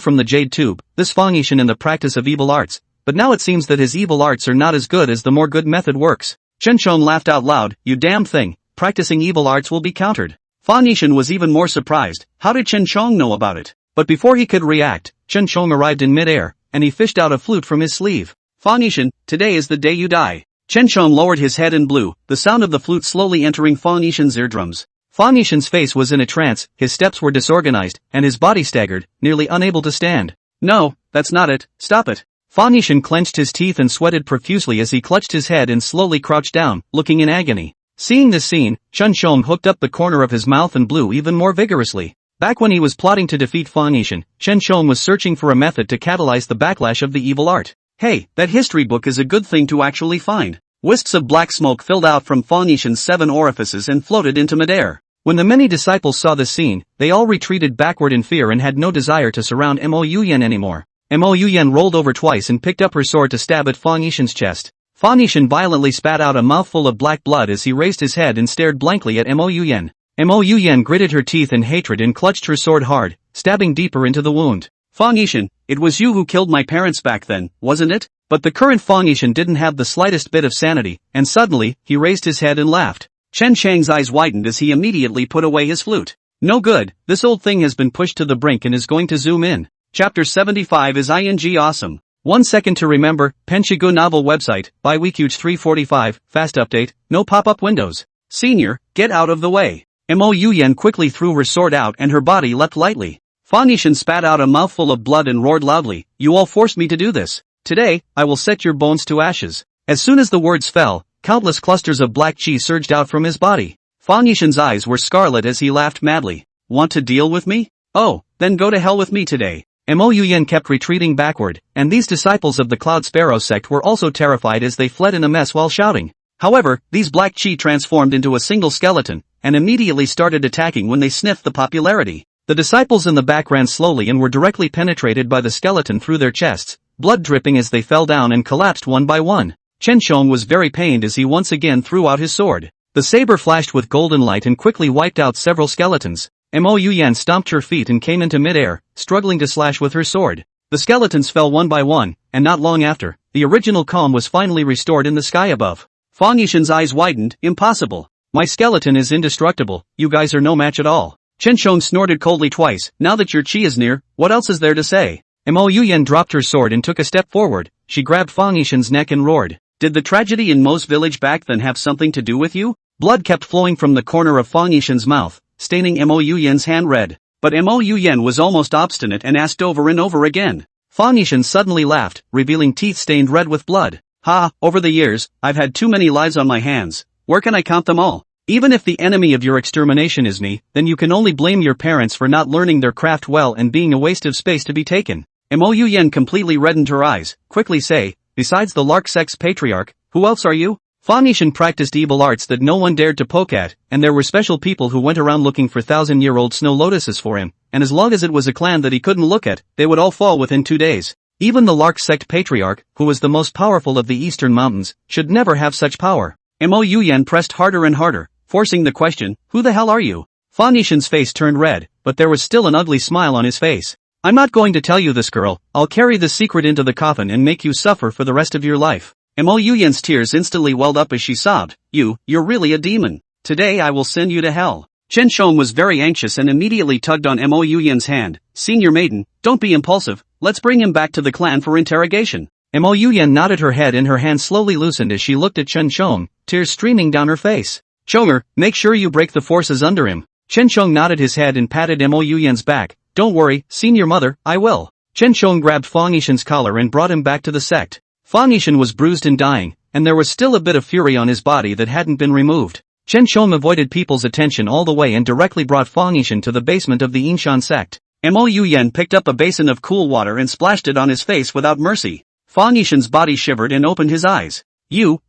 Speaker 2: from the Jade Tube, this Fang Yishan in the practice of evil arts, but now it seems that his evil arts are not as good as the more good method works. Chen Chong laughed out loud, you damn thing, practicing evil arts will be countered. Fang Yishan was even more surprised. How did Chen Chong know about it? But before he could react, Chen Chong arrived in midair, and he fished out a flute from his sleeve. Fang Yishan, today is the day you die. Chen Chong lowered his head and blew, the sound of the flute slowly entering Fang Yishan's eardrums. Fang Yishan's face was in a trance, his steps were disorganized, and his body staggered, nearly unable to stand. No, that's not it, stop it. Fang Yishan clenched his teeth and sweated profusely as he clutched his head and slowly crouched down, looking in agony. Seeing this scene, Chen Chong hooked up the corner of his mouth and blew even more vigorously. Back when he was plotting to defeat Fang Yishan, Chen Chong was searching for a method to catalyze the backlash of the evil art. Hey, that history book is a good thing to actually find. Wisps of black smoke filled out from Fang Yishan's 7 orifices and floated into midair. When the many disciples saw this scene, they all retreated backward in fear and had no desire to surround Mo Yuyan anymore. Mo Yuyan rolled over twice and picked up her sword to stab at Fang Yishan's chest. Fang Yishan violently spat out a mouthful of black blood as he raised his head and stared blankly at Mo Yuyan. Mo Yuyan gritted her teeth in hatred and clutched her sword hard, stabbing deeper into the wound.
Speaker 1: Fang Yishan, it was you who killed my parents back then, wasn't it?
Speaker 2: But the current Fang Yishan didn't have the slightest bit of sanity, and suddenly, he raised his head and laughed.
Speaker 1: Chen Chang's eyes widened as he immediately put away his flute. No good, this old thing has been pushed to the brink and is going to zoom in. Chapter 75 is ing awesome.
Speaker 2: 1 second to remember, Penshigu novel website, by Weekuge 345, fast update, no pop-up windows.
Speaker 1: Senior, get out of the way.
Speaker 2: Mo Yuyan quickly threw her sword out and her body leapt lightly.
Speaker 1: Fang Yishan spat out a mouthful of blood and roared loudly, you all forced me to do this. Today, I will set your bones to ashes.
Speaker 2: As soon as the words fell, countless clusters of black chi surged out from his body.
Speaker 1: Fang Yishan's eyes were scarlet as he laughed madly. Want to deal with me? Oh, then go to hell with me today.
Speaker 2: Mo Yuyan kept retreating backward, and these disciples of the Cloud Sparrow sect were also terrified as they fled in a mess while shouting. However, these black chi transformed into a single skeleton, and immediately started attacking when they sniffed the popularity. The disciples in the back ran slowly and were directly penetrated by the skeleton through their chests, blood dripping as they fell down and collapsed one by one. Chen Shong was very pained as he once again threw out his sword. The saber flashed with golden light and quickly wiped out several skeletons. Mo Yuyan stomped her feet and came into midair, struggling to slash with her sword. The skeletons fell one by one, and not long after, the original calm was finally restored in the sky above.
Speaker 1: Fang Yishan's eyes widened, impossible.
Speaker 2: My skeleton is indestructible, you guys are no match at all.
Speaker 1: Chen Shong snorted coldly twice, now that your chi is near, what else is there to say?
Speaker 2: Mo Yuyan dropped her sword and took a step forward. She grabbed Fang Yishan's neck and roared.
Speaker 1: Did the tragedy in Mo's village back then have something to do with you?
Speaker 2: Blood kept flowing from the corner of Fang Yishan's mouth, staining Mo Yuyan's hand red.
Speaker 1: But Mo Yuyan was almost obstinate and asked over and over again.
Speaker 2: Fang Yishan suddenly laughed, revealing teeth stained red with blood.
Speaker 1: Ha, over the years, I've had too many lives on my hands. Where can I count them all?
Speaker 2: Even if the enemy of your extermination is me, then you can only blame your parents for not learning their craft well and being a waste of space to be taken.
Speaker 1: Mo Yuyan completely reddened her eyes, quickly say, besides the Lark Sect's patriarch, who else are you?
Speaker 2: Fang Yishan practiced evil arts that no one dared to poke at, and there were special people who went around looking for 1,000-year-old snow lotuses for him, and as long as it was a clan that he couldn't look at, they would all fall within 2 days. Even the Lark Sect patriarch, who was the most powerful of the eastern mountains, should never have such power.
Speaker 1: Mo Yuyan pressed harder and harder, forcing the question, who the hell are you?
Speaker 2: Fang Yishan's face turned red, but there was still an ugly smile on his face. I'm not going to tell you this, girl. I'll carry the secret into the coffin and make you suffer for the rest of your life.
Speaker 1: Mo Yuyan's tears instantly welled up as she sobbed, you're really a demon. Today I will send you to hell. Chen Shong was very anxious and immediately tugged on Mo Yuyan's hand. Senior maiden, don't be impulsive, let's bring him back to the clan for interrogation.
Speaker 2: Mo Yuyan nodded her head and her hand slowly loosened as she looked at Chen Shong, tears streaming down her face. Chonger, make sure you break the forces under him. Chen Shong nodded his head and patted Mo Yuyan's back. Don't worry, senior mother, I will. Chen Shong grabbed Fang Yishan's collar and brought him back to the sect. Fang Yishan was bruised and dying, and there was still a bit of fury on his body that hadn't been removed. Chen Shong avoided people's attention all the way and directly brought Fang Yishan to the basement of the Yinshan sect.
Speaker 1: Mo Yuyan picked up a basin of cool water and splashed it on his face without mercy. Fang Yishan's body shivered and opened his eyes.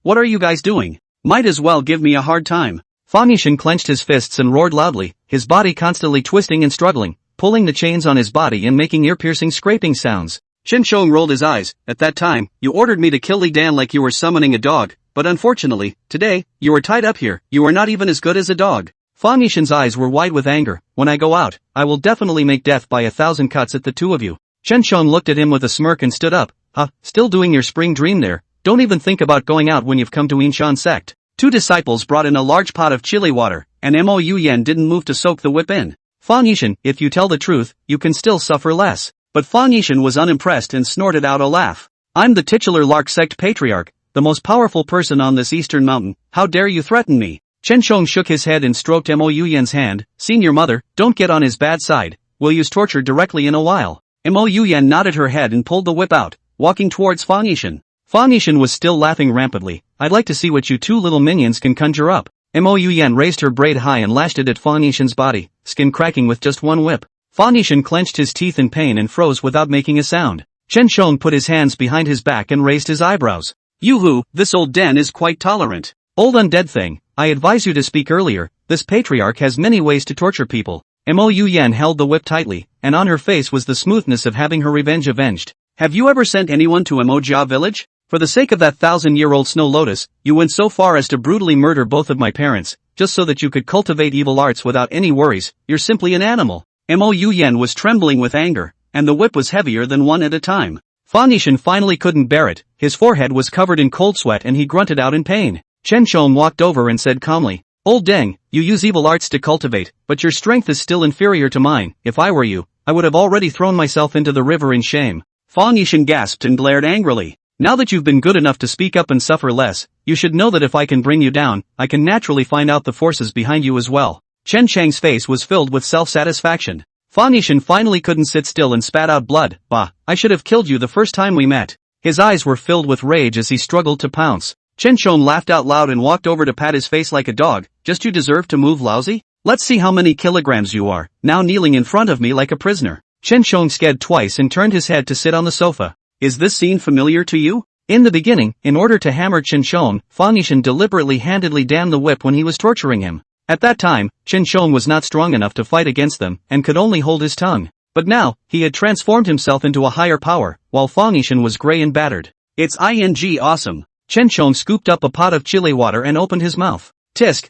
Speaker 1: What are you guys doing? Might as well give me a hard time.
Speaker 2: Fang Yishan clenched his fists and roared loudly, his body constantly twisting and struggling, pulling the chains on his body and making ear-piercing scraping sounds.
Speaker 1: Chen Shong rolled his eyes. At that time, you ordered me to kill Li Dan like you were summoning a dog, but unfortunately, today, you are tied up here, you are not even as good as a dog.
Speaker 2: Fang Yishan's eyes were wide with anger. When I go out, I will definitely make death by 1,000 cuts at the two of you. Chen Shong looked at him with a smirk and stood up. Still doing your spring dream there? Don't even think about going out when you've come to Yinshan sect.
Speaker 1: Two disciples brought in a large pot of chili water, and Mo Yuyan didn't move to soak the whip in.
Speaker 2: Fang Yishan, if you tell the truth, you can still suffer less.
Speaker 1: But Fang Yishan was unimpressed and snorted out a laugh.
Speaker 2: I'm the titular Lark Sect patriarch, the most powerful person on this eastern mountain, how dare you threaten me? Chen Shong shook his head and stroked Mo Yuyan's hand. Senior mother, don't get on his bad side, we'll use torture directly in a while.
Speaker 1: Mo Yuyan nodded her head and pulled the whip out, walking towards Fang Yishan.
Speaker 2: Fang Yishan was still laughing rampantly. I'd like to see what you two little minions can conjure up. Mo Yuyan raised her braid high and lashed it at Fang Yishan's body, skin cracking with just one whip. Fang Yishan clenched his teeth in pain and froze without making a sound. Chen Shong put his hands behind his back and raised his eyebrows.
Speaker 1: Yoo-hoo, this old den is quite tolerant.
Speaker 2: Old undead thing,
Speaker 1: I advise you to speak earlier. This patriarch has many ways to torture people. Mo Yan held the whip tightly, and on her face was the smoothness of having her revenge avenged. Have you ever sent anyone to Emojia village? For the sake of that 1,000-year-old snow lotus, you went so far as to brutally murder both of my parents, just so that you could cultivate evil arts without any worries. You're simply an animal. Mo Yan was trembling with anger, and the whip was heavier than one at a time. Fa Nishan finally couldn't bear it. His forehead was covered in cold sweat and he grunted out in pain. Chen Shong walked over and said calmly, "Old Deng, you use evil arts to cultivate, but your strength is still inferior to mine. If I were you, I would have already thrown myself into the river in shame." Fa Nishan gasped and glared angrily. "Now that you've been good enough to speak up and suffer less, you should know that if I can bring you down, I can naturally find out the forces behind you as well." Chen Chang's face was filled with self-satisfaction. Fa Nishan finally couldn't sit still and spat out blood. "Bah, I should have killed you the first time we met." His eyes were filled with rage as he struggled to pounce. Chen Shong laughed out loud and walked over to pat his face like a dog. "Just you deserve to move, lousy? Let's see how many kilograms you are, now kneeling in front of me like a prisoner." Chen Shong scared twice and turned his head to sit on the sofa. "Is this scene familiar to you?" In the beginning, in order to hammer Chen Shong, Fa Nishan deliberately handedly damned the whip when he was torturing him. At that time, Chen Shong was not strong enough to fight against them and could only hold his tongue. But now, he had transformed himself into a higher power, while Fa Nishan was gray and battered. "It's awesome." Chen Shong scooped up a pot of chili water and opened his mouth. "Tsk,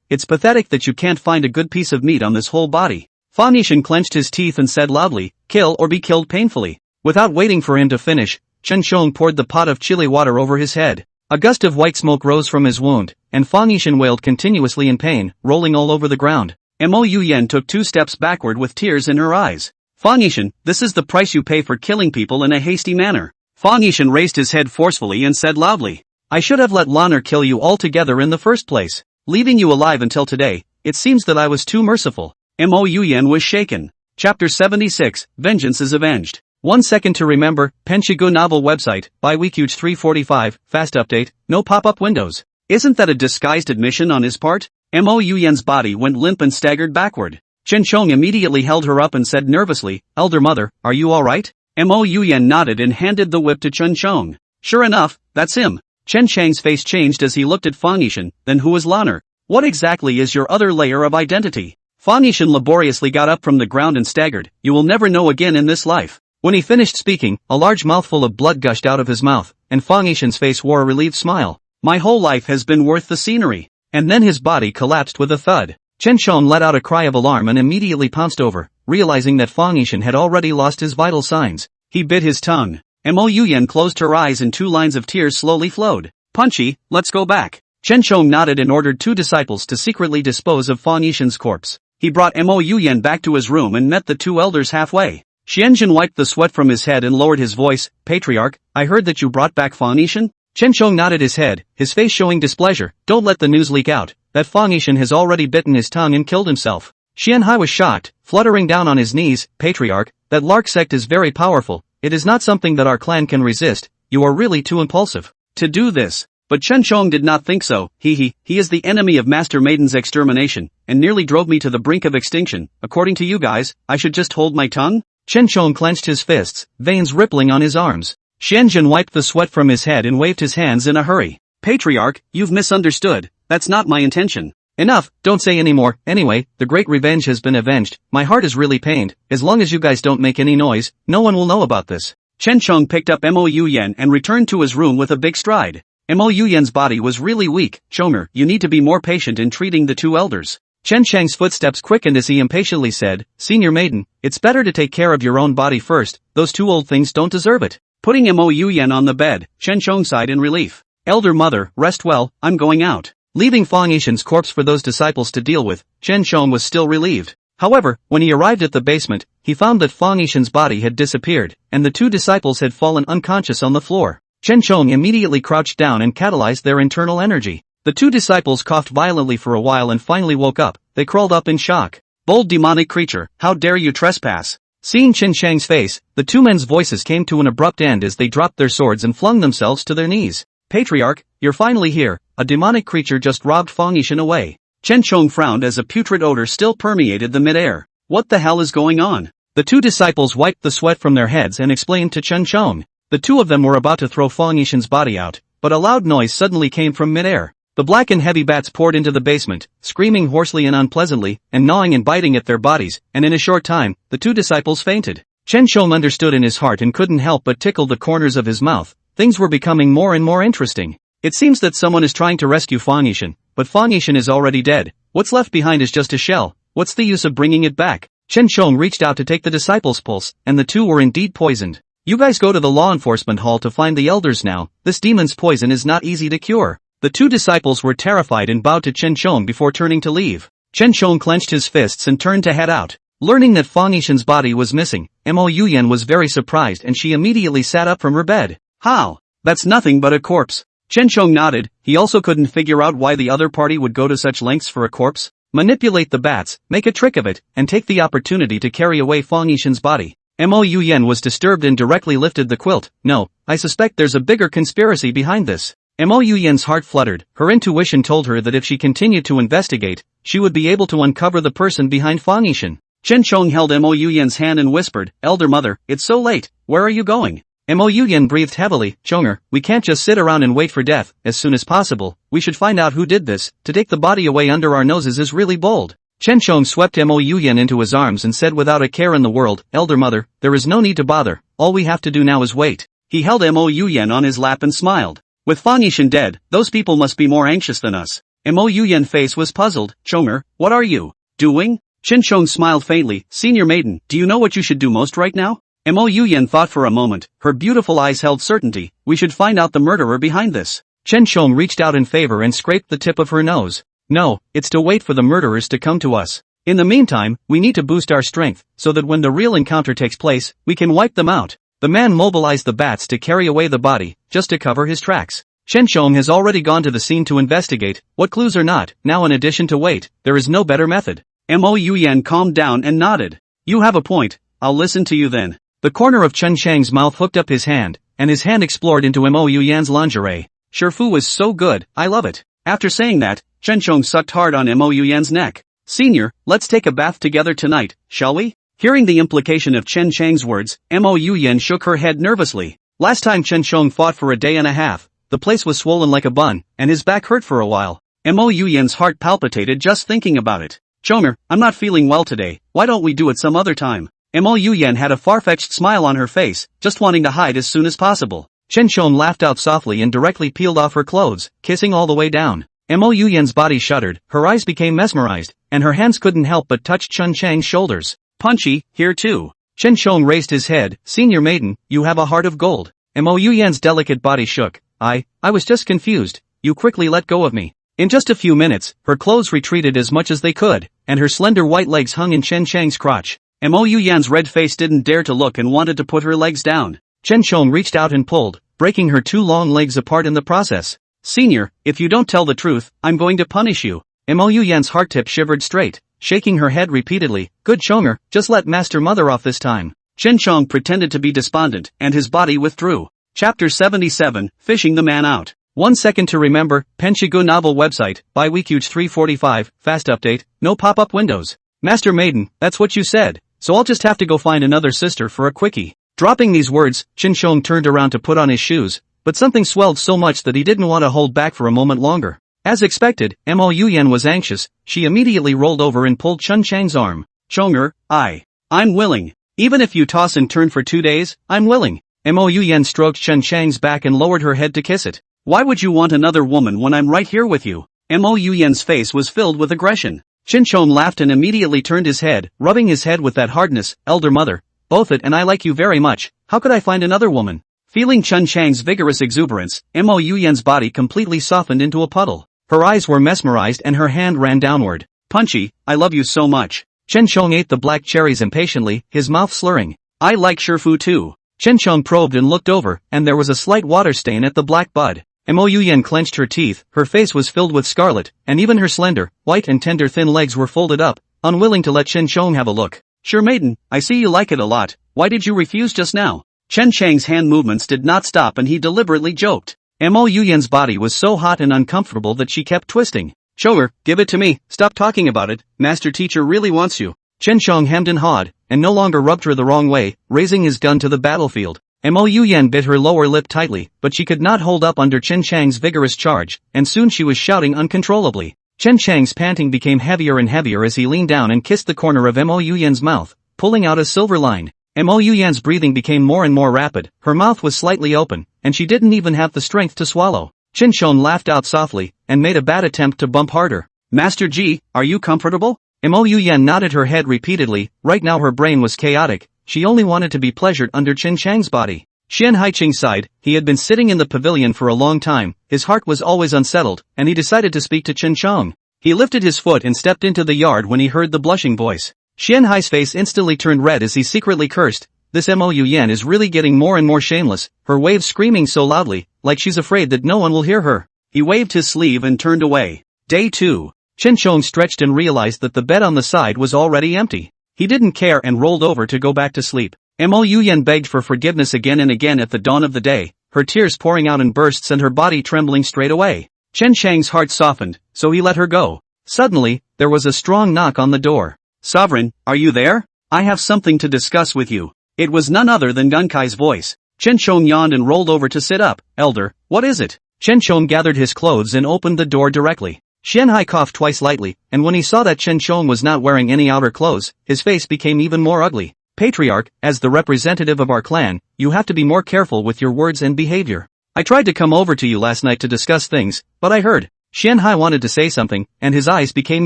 Speaker 1: it's pathetic that you can't find a good piece of meat on this whole body." Fa Nishan clenched his teeth and said loudly, "Kill or be killed painfully." Without waiting for him to finish, Chen Shong poured the pot of chili water over his head. A gust of white smoke rose from his wound, and Fa Nishan wailed continuously in pain, rolling all over the ground. Mo Yan took 2 steps backward with tears in her eyes. "Fa Nishan, this is the price you pay for killing people in a hasty manner." Fa Nishan raised his head forcefully and said loudly, "I should have let Lanner kill you altogether in the first place. Leaving you alive until today, it seems that I was too merciful." Mo Yan was shaken. Chapter 76, Vengeance is Avenged. 1 second to remember, Penshigu novel website, by Weekuge 345, fast update, no pop-up windows. Isn't that a disguised admission on his part? Mo Yan's body went limp and staggered backward. Chen Shong immediately held her up and said nervously, "Elder mother, are you alright?" Mo Yan nodded and handed the whip to Chen Shong. "Sure enough, that's him." Chen Chang's face changed as he looked at Fa Nishan. "Then who is Lanner? What exactly is your other layer of identity?" Fa Nishan laboriously got up from the ground and staggered. "You will never know again in this life." When he finished speaking, a large mouthful of blood gushed out of his mouth, and Fa Nishan's face wore a relieved smile. "My whole life has been worth the scenery." And then his body collapsed with a thud. Chen Shong let out a cry of alarm and immediately pounced over, realizing that Fa Nishan had already lost his vital signs. He bit his tongue. Mo Yan closed her eyes and 2 lines of tears slowly flowed. "Punchy, let's go back." Chen Shong nodded and ordered 2 disciples to secretly dispose of Fa Nishan's corpse. He brought Mo Yan back to his room and met the 2 elders halfway. Xianjin wiped the sweat from his head and lowered his voice. "Patriarch, I heard that you brought back Fa Nishan?" Chen Shong nodded his head, his face showing displeasure. "Don't let the news leak out that Fa Nishan has already bitten his tongue and killed himself." Xian Hai was shocked, fluttering down on his knees. "Patriarch, that Lark Sect is very powerful. It is not something that our clan can resist. You are really too impulsive to do this." But Chen Shong did not think so. He is the enemy of Master Maiden's extermination, and nearly drove me to the brink of extinction. According to you guys, I should just hold my tongue? Chen Shong clenched his fists, veins rippling on his arms. Xianjin wiped the sweat from his head and waved his hands in a hurry. "Patriarch, you've misunderstood. That's not my intention." "Enough, don't say any more. Anyway, the great revenge has been avenged. My heart is really pained. As long as you guys don't make any noise, no one will know about this." Chen Shong picked up Mo Yan and returned to his room with a big stride. Mo Yan's body was really weak. "Chomer, you need to be more patient in treating the 2 elders." Chen Chang's footsteps quickened as he impatiently said, "Senior Maiden, it's better to take care of your own body first. Those 2 old things don't deserve it." Putting Mo Yan on the bed, Chen Shong sighed in relief. "Elder mother, rest well, I'm going out." Leaving Fa Nishan's corpse for those disciples to deal with, Chen Shong was still relieved. However, when he arrived at the basement, he found that Fa Nishan's body had disappeared, and the 2 disciples had fallen unconscious on the floor. Chen Shong immediately crouched down and catalyzed their internal energy. The 2 disciples coughed violently for a while and finally woke up. They crawled up in shock. "Bold demonic creature, how dare you trespass?" Seeing Chen Chang's face, the 2 men's voices came to an abrupt end as they dropped their swords and flung themselves to their knees. "Patriarch, you're finally here. A demonic creature just robbed Fa Nishan away." Chen Shong frowned as a putrid odor still permeated the mid-air. "What the hell is going on?" The 2 disciples wiped the sweat from their heads and explained to Chen Shong. The 2 of them were about to throw Fa Nishan's body out, but a loud noise suddenly came from mid-air.
Speaker 2: The black and heavy bats poured into the basement, screaming hoarsely and unpleasantly, and gnawing and biting at their bodies, and in a short time, the two disciples fainted. Chen Shong understood in his heart and couldn't help but tickle the corners of his mouth. Things were becoming more and more interesting. It seems that someone is trying to rescue Fang Yishan, but Fang Yishan is already dead. What's left behind is just a shell. What's the use of bringing it back? Chen Shong reached out to take the disciples' pulse, and the two were indeed poisoned. You guys go to the law enforcement hall to find the elders now. This demon's poison is not easy to cure. The two disciples were terrified and bowed to Chen Shong before turning to leave. Chen Shong clenched his fists and turned to head out. Learning that Fang Yishan's body was missing, Mo Yuyan was very surprised and she immediately sat up from her bed. How? That's nothing but a corpse. Chen Shong nodded. He also couldn't figure out why the other party would go to such lengths for a corpse. Manipulate the bats, make a trick of it, and take the opportunity to carry away Fang Yishan's body. Mo Yuyan was disturbed and directly lifted the quilt. No, I suspect there's a bigger conspiracy behind this. Mo Yuyan's heart fluttered. Her intuition told her that if she continued to investigate, she would be able to uncover the person behind Fang Yishan. Chen Shong held Mo Yuyan's hand and whispered, Elder Mother, it's so late, where are you going? Mo Yuyan breathed heavily. Chonger, we can't just sit around and wait for death. As soon as possible, we should find out who did this. To take the body away under our noses is really bold. Chen Shong swept Mo Yuyan into his arms and said without a care in the world, Elder Mother, there is no need to bother, all we have to do now is wait. He held Mo Yuyan on his lap and smiled. With Fang Yishan dead, those people must be more anxious than us. Mo Yuyan's face was puzzled. Chonger, what are you doing? Chen Shong smiled faintly. Senior maiden, do you know what you should do most right now? Mo Yuyan thought for a moment. Her beautiful eyes held certainty. We should find out the murderer behind this. Chen Shong reached out in favor and scraped the tip of her nose. No, it's to wait for the murderers to come to us. In the meantime, we need to boost our strength, so that when the real encounter takes place, we can wipe them out. The man mobilized the bats to carry away the body, just to cover his tracks. Chen Shong has already gone to the scene to investigate, what clues or not, now in addition to wait, there is no better method. Mo Yuyan calmed down and nodded. You have a point, I'll listen to you then. The corner of Chen Shang's mouth hooked up his hand, and his hand explored into Mo Yuyan's lingerie. Shifu is so good, I love it. After saying that, Chen Shong sucked hard on Mo Yuyan's neck. Senior, let's take a bath together tonight, shall we? Hearing the implication of Chen Shang's words, Mo Yuyan shook her head nervously. Last time Chen Shong fought for a day and a half, the place was swollen like a bun, and his back hurt for a while. Mo Yuyan's heart palpitated just thinking about it. Chonger, I'm not feeling well today, why don't we do it some other time? Mo Yuyan had a far-fetched smile on her face, just wanting to hide as soon as possible. Chen Shong laughed out softly and directly peeled off her clothes, kissing all the way down. Mo Yuyan's body shuddered, her eyes became mesmerized, and her hands couldn't help but touch Chen Chang's shoulders. Punchy, here too. Chen Shong raised his head. Senior maiden, you have a heart of gold. Mo Yuyan's delicate body shook. I was just confused. You quickly let go of me. In just a few minutes, her clothes retreated as much as they could, and her slender white legs hung in Chen Chang's crotch. Mo Yuyan's red face didn't dare to look and wanted to put her legs down. Chen Shong reached out and pulled, breaking her two long legs apart in the process. Senior, if you don't tell the truth, I'm going to punish you. Mo Yuyan's heart tip shivered straight, shaking her head repeatedly. Good Chonger, just let Master Mother off this time. Chen Shong pretended to be despondent, and his body withdrew. Chapter 77, Fishing the Man Out. 1 second to remember, Penshigu novel website, by Weekuge 345, fast update, no pop-up windows. Master Maiden, that's what you said, so I'll just have to go find another sister for a quickie. Dropping these words, Chen Shong turned around to put on his shoes, but something swelled so much that he didn't want to hold back for a moment longer. As expected, Mo Yuyan was anxious. She immediately rolled over and pulled Chen Chang's arm. Chonger, I'm willing. Even if you toss and turn for 2 days, I'm willing. Mo Yuyan stroked Chen Chang's back and lowered her head to kiss it. Why would you want another woman when I'm right here with you? Mo Yuyan's face was filled with aggression. Chen Shong laughed and immediately turned his head, rubbing his head with that hardness. Elder Mother, both it and I like you very much, how could I find another woman? Feeling Chen Chang's vigorous exuberance, Mo Yuyan's body completely softened into a puddle. Her eyes were mesmerized and her hand ran downward. Punchy, I love you so much. Chen Shong ate the black cherries impatiently, his mouth slurring. I like Shifu too. Chen Shong probed and looked over, and there was a slight water stain at the black bud. Mo Yuyan clenched her teeth, her face was filled with scarlet, and even her slender, white and tender thin legs were folded up, unwilling to let Chen Shong have a look. Sure maiden, I see you like it a lot, why did you refuse just now? Chen Chang's hand movements did not stop and he deliberately joked. Mo Yuyan's body was so hot and uncomfortable that she kept twisting. Chonger, give it to me, stop talking about it, Master Teacher really wants you. Chen Shong hemmed and hawed, and no longer rubbed her the wrong way, raising his gun to the battlefield. Mo Yuyan bit her lower lip tightly, but she could not hold up under Chen Chang's vigorous charge, and soon she was shouting uncontrollably. Chen Chang's panting became heavier and heavier as he leaned down and kissed the corner of Mo Yuyan's mouth, pulling out a silver line. Mo Yuyan's breathing became more and more rapid, her mouth was slightly open, and she didn't even have the strength to swallow. Chen Shon laughed out softly, and made a bad attempt to bump harder. Master Ji, are you comfortable? Mo Yuyan nodded her head repeatedly. Right now her brain was chaotic, she only wanted to be pleasured under Chen Chang's body. Xian Haiqing sighed. He had been sitting in the pavilion for a long time, his heart was always unsettled, and he decided to speak to Chen Chong. He lifted his foot and stepped into the yard when he heard the blushing voice. Xian Hai's face instantly turned red as he secretly cursed. This Mo Yuyan is really getting more and more shameless, her waves screaming so loudly, like she's afraid that no one will hear her. He waved his sleeve and turned away. Day 2. Chen Chong stretched and realized that the bed on the side was already empty. He didn't care and rolled over to go back to sleep. Mo Yuyan begged for forgiveness again and again at the dawn of the day, her tears pouring out in bursts and her body trembling straight away. Chen Chang's heart softened, so he let her go. Suddenly, there was a strong knock on the door. Sovereign, are you there? I have something to discuss with you. It was none other than Gunkai's voice. Chen Chong yawned and rolled over to sit up. Elder, what is it? Chen Chong gathered his clothes and opened the door directly. Xian Hai coughed twice lightly, and when he saw that Chen Chong was not wearing any outer clothes, his face became even more ugly. Patriarch, as the representative of our clan, you have to be more careful with your words and behavior. I tried to come over to you last night to discuss things, but I heard. Xian Hai wanted to say something, and his eyes became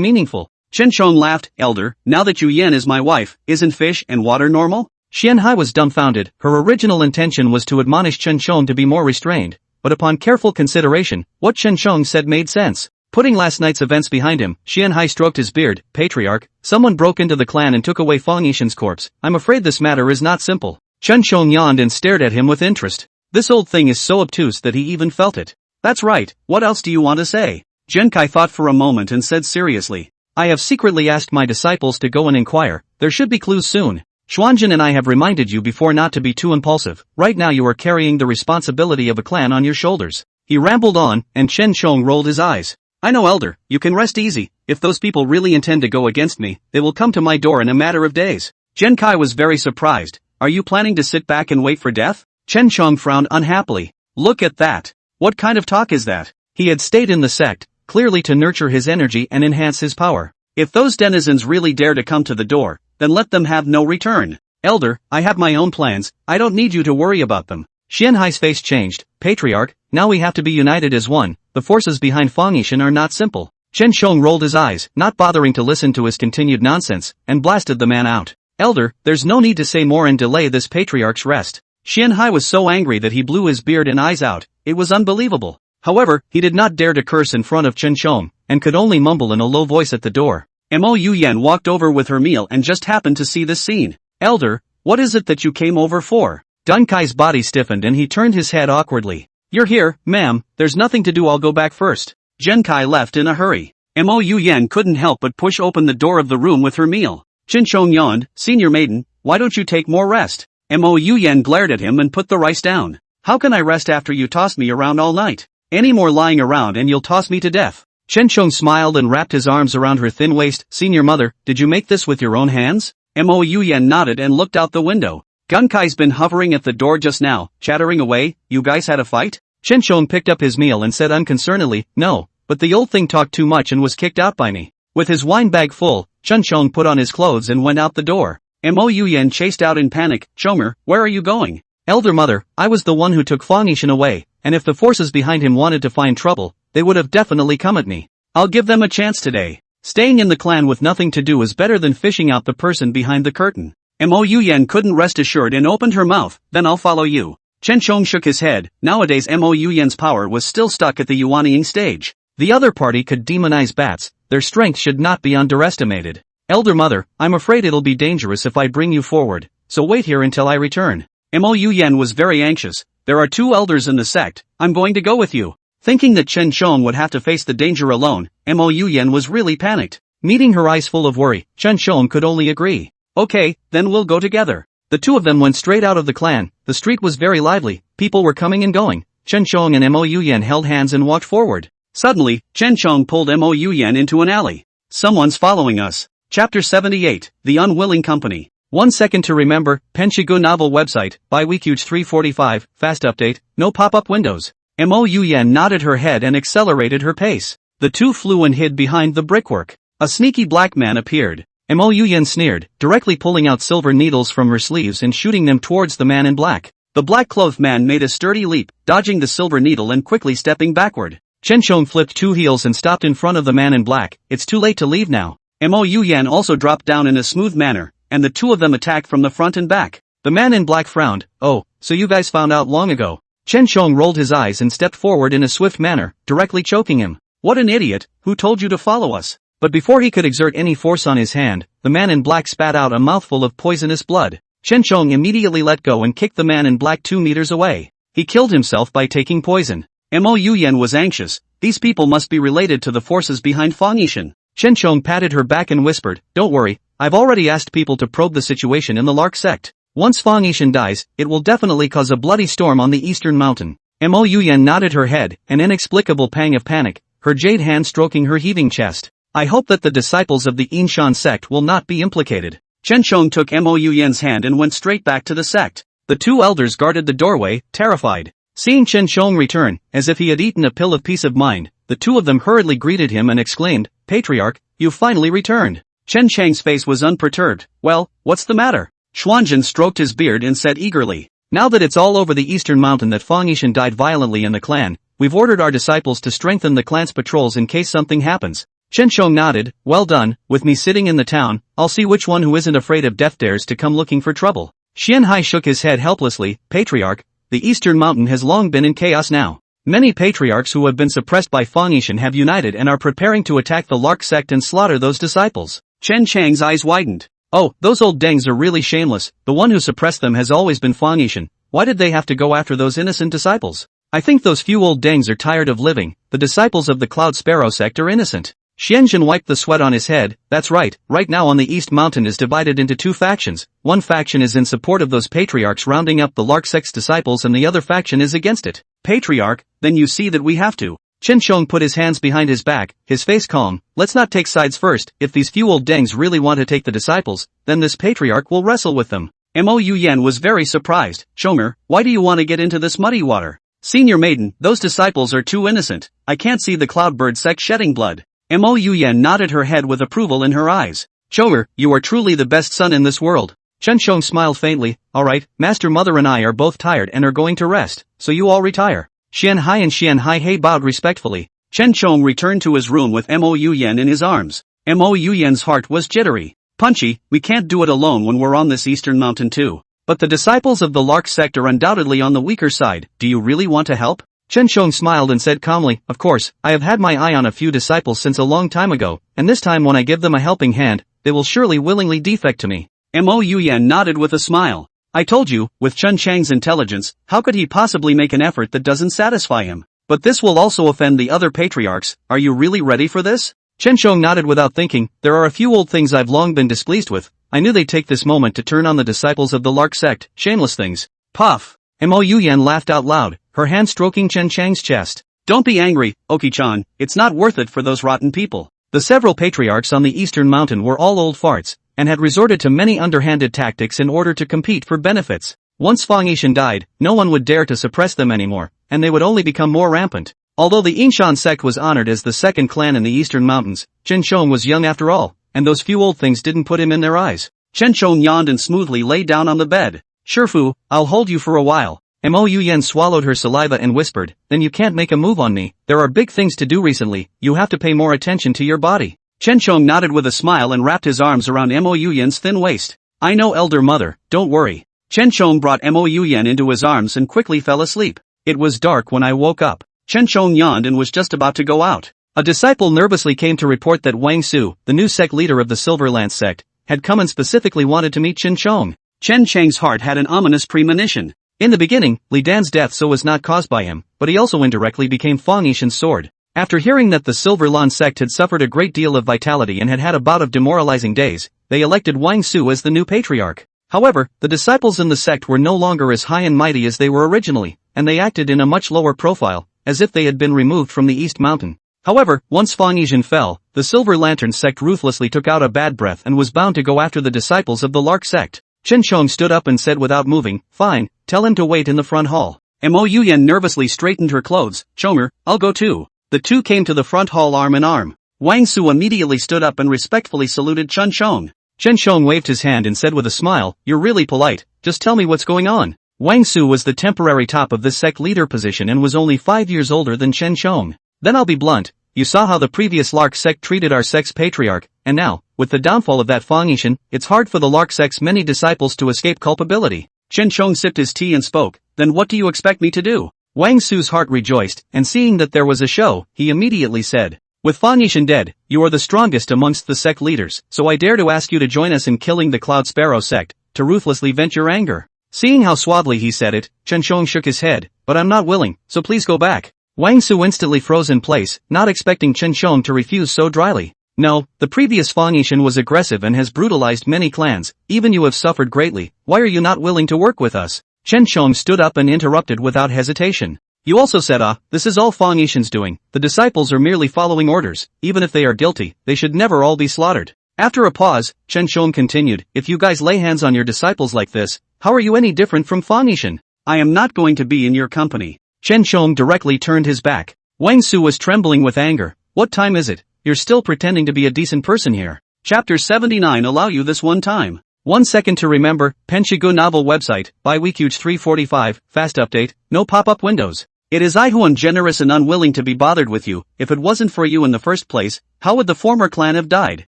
Speaker 2: meaningful. Chen Chong laughed. Elder, now that Yu Yan is my wife, isn't fish and water normal? Xian Hai was dumbfounded. Her original intention was to admonish Chen Chong to be more restrained, but upon careful consideration, what Chen Chong said made sense. Putting last night's events behind him, Xian Hai stroked his beard. Patriarch, someone broke into the clan and took away Fang Yishan's corpse. I'm afraid this matter is not simple. Chen Chong yawned and stared at him with interest. This old thing is so obtuse that he even felt it. That's right, what else do you want to say? Genkai thought for a moment and said seriously. I have secretly asked my disciples to go and inquire. There should be clues soon. Xuanjin and I have reminded you before not to be too impulsive. Right now you are carrying the responsibility of a clan on your shoulders. He rambled on, and Chen Chong rolled his eyes. I know, Elder, you can rest easy. If those people really intend to go against me, they will come to my door in a matter of days. Genkai was very surprised. Are you planning to sit back and wait for death? Chen Chong frowned unhappily. Look at that. What kind of talk is that? He had stayed in the sect, clearly to nurture his energy and enhance his power. If those denizens really dare to come to the door, then let them have no return. Elder, I have my own plans, I don't need you to worry about them. Xian Hai's face changed. Patriarch, now we have to be united as one. The forces behind Fang Yishan are not simple. Chen Chong rolled his eyes, not bothering to listen to his continued nonsense, and blasted the man out. Elder, there's no need to say more and delay this patriarch's rest. Xian Hai was so angry that he blew his beard and eyes out. It was unbelievable. However, he did not dare to curse in front of Chen Chong, and could only mumble in a low voice at the door. Mo Yuyan walked over with her meal and just happened to see this scene. Elder, what is it that you came over for? Dunkai's body stiffened and he turned his head awkwardly. You're here, ma'am, there's nothing to do, I'll go back first. Genkai left in a hurry. Mo Yuyan couldn't help but push open the door of the room with her meal. Chen Chong yawned. Senior maiden, why don't you take more rest? Mo Yuyan glared at him and put the rice down. How can I rest after you tossed me around all night? Any more lying around and you'll toss me to death. Chen Chong smiled and wrapped his arms around her thin waist. Senior mother, did you make this with your own hands? Mo Yuyan nodded and looked out the window. Gunkai's been hovering at the door just now, chattering away. You guys had a fight? Chen Chong picked up his meal and said unconcernedly, no, but the old thing talked too much and was kicked out by me. With his wine bag full, Chen Chong put on his clothes and went out the door. Mo Yuyan chased out in panic. Chomer, where are you going? Elder mother, I was the one who took Fang Yishan away, and if the forces behind him wanted to find trouble, they would have definitely come at me. I'll give them a chance today. Staying in the clan with nothing to do is better than fishing out the person behind the curtain. Mo Yuyan couldn't rest assured and opened her mouth. Then I'll follow you. Chen Chong shook his head. Nowadays Mo Yuyan's power was still stuck at the Yuanying stage. The other party could demonize bats, their strength should not be underestimated. Elder mother, I'm afraid it'll be dangerous if I bring you forward, so wait here until I return. Mo Yuyan was very anxious. There are 2 elders in the sect, I'm going to go with you. Thinking that Chen Chong would have to face the danger alone, Mo Yuyan was really panicked. Meeting her eyes full of worry, Chen Chong could only agree. Okay, then we'll go together. The 2 of them went straight out of the clan. The street was very lively, people were coming and going. Chen Chong and Mo Yuyan held hands and walked forward. Suddenly, Chen Chong pulled Mo Yuyan into an alley. Someone's following us. Chapter 78, The Unwilling Company. 1 second to remember, Penshigu novel website, by Weekuge 345, fast update, no pop-up windows. Mo Yuyan nodded her head and accelerated her pace. The two flew and hid behind the brickwork. A sneaky black man appeared. Mo Yuyan sneered, directly pulling out silver needles from her sleeves and shooting them towards the man in black. The black-clothed man made a sturdy leap, dodging the silver needle and quickly stepping backward. Chen Shong flipped 2 heels and stopped in front of the man in black. It's too late to leave now. Mo Yuyan also dropped down in a smooth manner, and the two of them attacked from the front and back. The man in black frowned. Oh, so you guys found out long ago. Chen Shong rolled his eyes and stepped forward in a swift manner, directly choking him. What an idiot, who told you to follow us? But before he could exert any force on his hand, the man in black spat out a mouthful of poisonous blood. Chen Shong immediately let go and kicked the man in black 2 meters away. He killed himself by taking poison. Mo Yuyan was anxious. These people must be related to the forces behind Fang Yishan. Chen Shong patted her back and whispered, don't worry, I've already asked people to probe the situation in the Lark Sect. Once Fang Yishan dies, it will definitely cause a bloody storm on the eastern mountain. Mo Yuyan nodded her head, an inexplicable pang of panic, her jade hand stroking her heaving chest. I hope that the disciples of the Inshan sect will not be implicated. Chen Shong took Mo Yuyan's hand and went straight back to the sect. The two elders guarded the doorway, terrified. Seeing Chen Shong return, as if he had eaten a pill of peace of mind, the two of them hurriedly greeted him and exclaimed, Patriarch, you've finally returned. Chen Chang's face was unperturbed. Well, what's the matter? Xuanzhen stroked his beard and said eagerly, now that it's all over the eastern mountain that Fang Yishan died violently in the clan, we've ordered our disciples to strengthen the clan's patrols in case something happens. Chen Shong nodded, well done, with me sitting in the town, I'll see which one who isn't afraid of death dares to come looking for trouble. Xian Hai shook his head helplessly, Patriarch, the eastern mountain has long been in chaos now. Many patriarchs who have been suppressed by Fang Yishan have united and are preparing to attack the Lark Sect and slaughter those disciples. Chen Chang's eyes widened. Oh, those old dengs are really shameless, the one who suppressed them has always been Fang Yishan. Why did they have to go after those innocent disciples? I think those few old dengs are tired of living, the disciples of the Cloud Sparrow sect are innocent. Xianzhen wiped the sweat on his head. That's right now on the East Mountain is divided into 2 factions. One faction is in support of those patriarchs rounding up the Lark Sect's disciples and the other faction is against it. Patriarch, then you see that we have to. Chen Shong put his hands behind his back, his face calm. Let's not take sides first. If these few old dengs really want to take the disciples, then this patriarch will wrestle with them. Mo Yuyan was very surprised. Shomer, why do you want to get into this muddy water? Senior maiden, those disciples are too innocent. I can't see the Cloudbird sect shedding blood. Mo Yuyan nodded her head with approval in her eyes. Chomer, you are truly the best son in this world. Chen Shong smiled faintly. Alright, Master Mother and I are both tired and are going to rest, so you all retire. Xian Hai and Xian Hai He bowed respectfully. Chen Shong returned to his room with Mo Yuyan in his arms. Mo Yuyan's heart was jittery. Punchy, we can't do it alone when we're on this eastern mountain too. But the disciples of the Lark Sect are undoubtedly on the weaker side. Do you really want to help? Chen Shong smiled and said calmly, of course, I have had my eye on a few disciples since a long time ago, and this time when I give them a helping hand, they will surely willingly defect to me. Mo Yuyan nodded with a smile. I told you, with Chen Chang's intelligence, how could he possibly make an effort that doesn't satisfy him? But this will also offend the other patriarchs. Are you really ready for this? Chen Shong nodded without thinking. There are a few old things I've long been displeased with. I knew they'd take this moment to turn on the disciples of the Lark Sect. Shameless things. Puff. Mo Yuyan laughed out loud, her hand stroking Chen Chang's chest. Don't be angry, Oki-chan, it's not worth it for those rotten people. The several patriarchs on the eastern mountain were all old farts, and had resorted to many underhanded tactics in order to compete for benefits. Once Fang Yishan died, no one would dare to suppress them anymore, and they would only become more rampant. Although the Inshan sect was honored as the second clan in the eastern mountains, Chen Shong was young after all, and those few old things didn't put him in their eyes. Chen Shong yawned and smoothly lay down on the bed. Shifu, I'll hold you for a while. Mo Yuyan swallowed her saliva and whispered, then you can't make a move on me. There are big things to do recently, you have to pay more attention to your body. Chen Shong nodded with a smile and wrapped his arms around Mo Yuyan's thin waist. I know, elder mother, don't worry. Chen Shong brought Mo Yuyan into his arms and quickly fell asleep. It was dark when I woke up. Chen Shong yawned and was just about to go out. A disciple nervously came to report that Wang Su, the new sect leader of the Silverlance sect, had come and specifically wanted to meet Chen Shong. Chen Chang's heart had an ominous premonition. In the beginning, Li Dan's death was not caused by him, but he also indirectly became Fang Yishan's sword. After hearing that the Silverlan sect had suffered a great deal of vitality and had had a bout of demoralizing days, they elected Wang Su as the new patriarch. However, the disciples in the sect were no longer as high and mighty as they were originally, and they acted in a much lower profile, as if they had been removed from the East Mountain. However, once Fang Yishan fell, the Silver Lantern sect ruthlessly took out a bad breath and was bound to go after the disciples of the Lark sect. Chen Chong stood up and said without moving, "Fine, tell him to wait in the front hall." Mo Yuyan nervously straightened her clothes. "Chomer, I'll go too." The two came to the front hall arm in arm. Wang Su immediately stood up and respectfully saluted Chen Chong. Chen Chong waved his hand and said with a smile, "You're really polite, just tell me what's going on." Wang Su was the temporary top of this sect leader position and was only 5 years older than Chen Chong. "Then I'll be blunt, you saw how the previous Lark sect treated our sect's patriarch, and now, with the downfall of that Fang Yishan, it's hard for the Lark sect's many disciples to escape culpability." Chen Chong sipped his tea and spoke, "Then what do you expect me to do?" Wang Su's heart rejoiced, and seeing that there was a show, he immediately said, "With Fang Yishan dead, you are the strongest amongst the sect leaders, so I dare to ask you to join us in killing the Cloud Sparrow sect, to ruthlessly vent your anger." Seeing how suavely he said it, Chen Chong shook his head, "But I'm not willing, so please go back." Wang Su instantly froze in place, not expecting Chen Chong to refuse so dryly. "No, the previous Fang Yishan was aggressive and has brutalized many clans, even you have suffered greatly, why are you not willing to work with us?" Chen Chong stood up and interrupted without hesitation. "You also said this is all Fang Yishan's doing, the disciples are merely following orders, even if they are guilty, they should never all be slaughtered." After a pause, Chen Chong continued, "If you guys lay hands on your disciples like this, how are you any different from Fang Yishan? I am not going to be in your company." Chen Chong directly turned his back. Wang Su was trembling with anger. "What time is it? You're still pretending to be a decent person here." Chapter 79 Allow you this one time. 1 second to remember, Penshigu novel website, by Weekuge 345, fast update, no pop-up windows. It is I who am generous and unwilling to be bothered with you, if it wasn't for you in the first place, how would the former clan have died?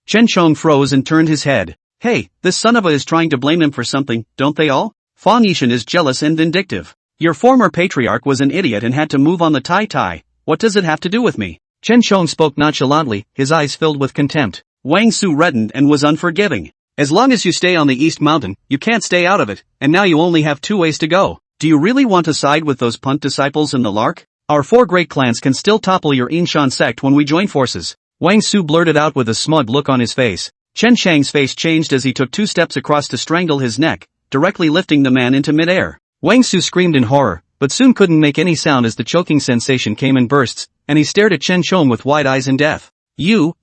Speaker 2: Chen Chong froze and turned his head. Hey, this son of a is trying to blame him for something, don't they all? Fang Yishan is jealous and vindictive. Your former patriarch was an idiot and had to move on the Tai. What does it have to do with me? Chen Chong spoke nonchalantly, his eyes filled with contempt. Wang Su reddened and was unforgiving. As long as you stay on the East Mountain, you can't stay out of it, and now you only have 2 ways to go. Do you really want to side with those punt disciples in the Lark? Our 4 great clans can still topple your Inshan sect when we join forces. Wang Su blurted out with a smug look on his face. Chen Chang's face changed as he took 2 steps across to strangle his neck, directly lifting the man into midair. Wang Su screamed in horror, but soon couldn't make any sound as the choking sensation came in bursts, and he stared at Chen Chong with wide eyes in death. You.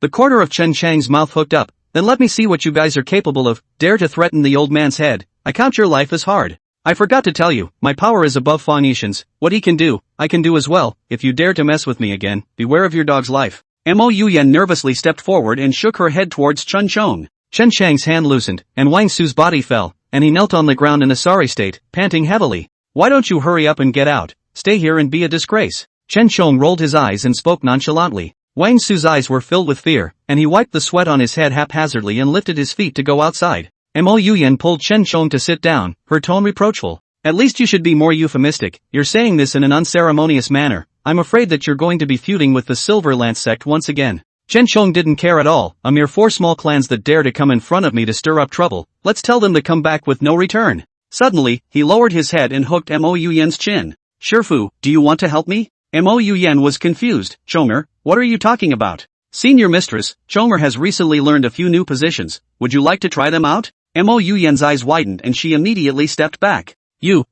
Speaker 2: The corner of Chen Chang's mouth hooked up. Then let me see what you guys are capable of. Dare to threaten the old man's head. I count your life as hard. I forgot to tell you, my power is above Fang Yishan's. What he can do, I can do as well. If you dare to mess with me again, beware of your dog's life. Mo Yuyan nervously stepped forward and shook her head towards Chen Chong. Chen Chang's hand loosened, and Wang Su's body fell, and he knelt on the ground in a sorry state, panting heavily. Why don't you hurry up and get out? Stay here and be a disgrace. Chen Chong rolled his eyes and spoke nonchalantly. Wang Su's eyes were filled with fear, and he wiped the sweat on his head haphazardly and lifted his feet to go outside. Mo Yuyan pulled Chen Chong to sit down, her tone reproachful. At least you should be more euphemistic, you're saying this in an unceremonious manner. I'm afraid that you're going to be feuding with the Silver Lance sect once again. Chen Chong didn't care at all, a mere 4 small clans that dare to come in front of me to stir up trouble, let's tell them to come back with no return. Suddenly, he lowered his head and hooked Mo Yuyan's chin. Shifu, do you want to help me? Mo Yuyan was confused. Chomer, what are you talking about? Senior mistress, Chomer has recently learned a few new positions, would you like to try them out? Mo Yuyan's eyes widened and she immediately stepped back.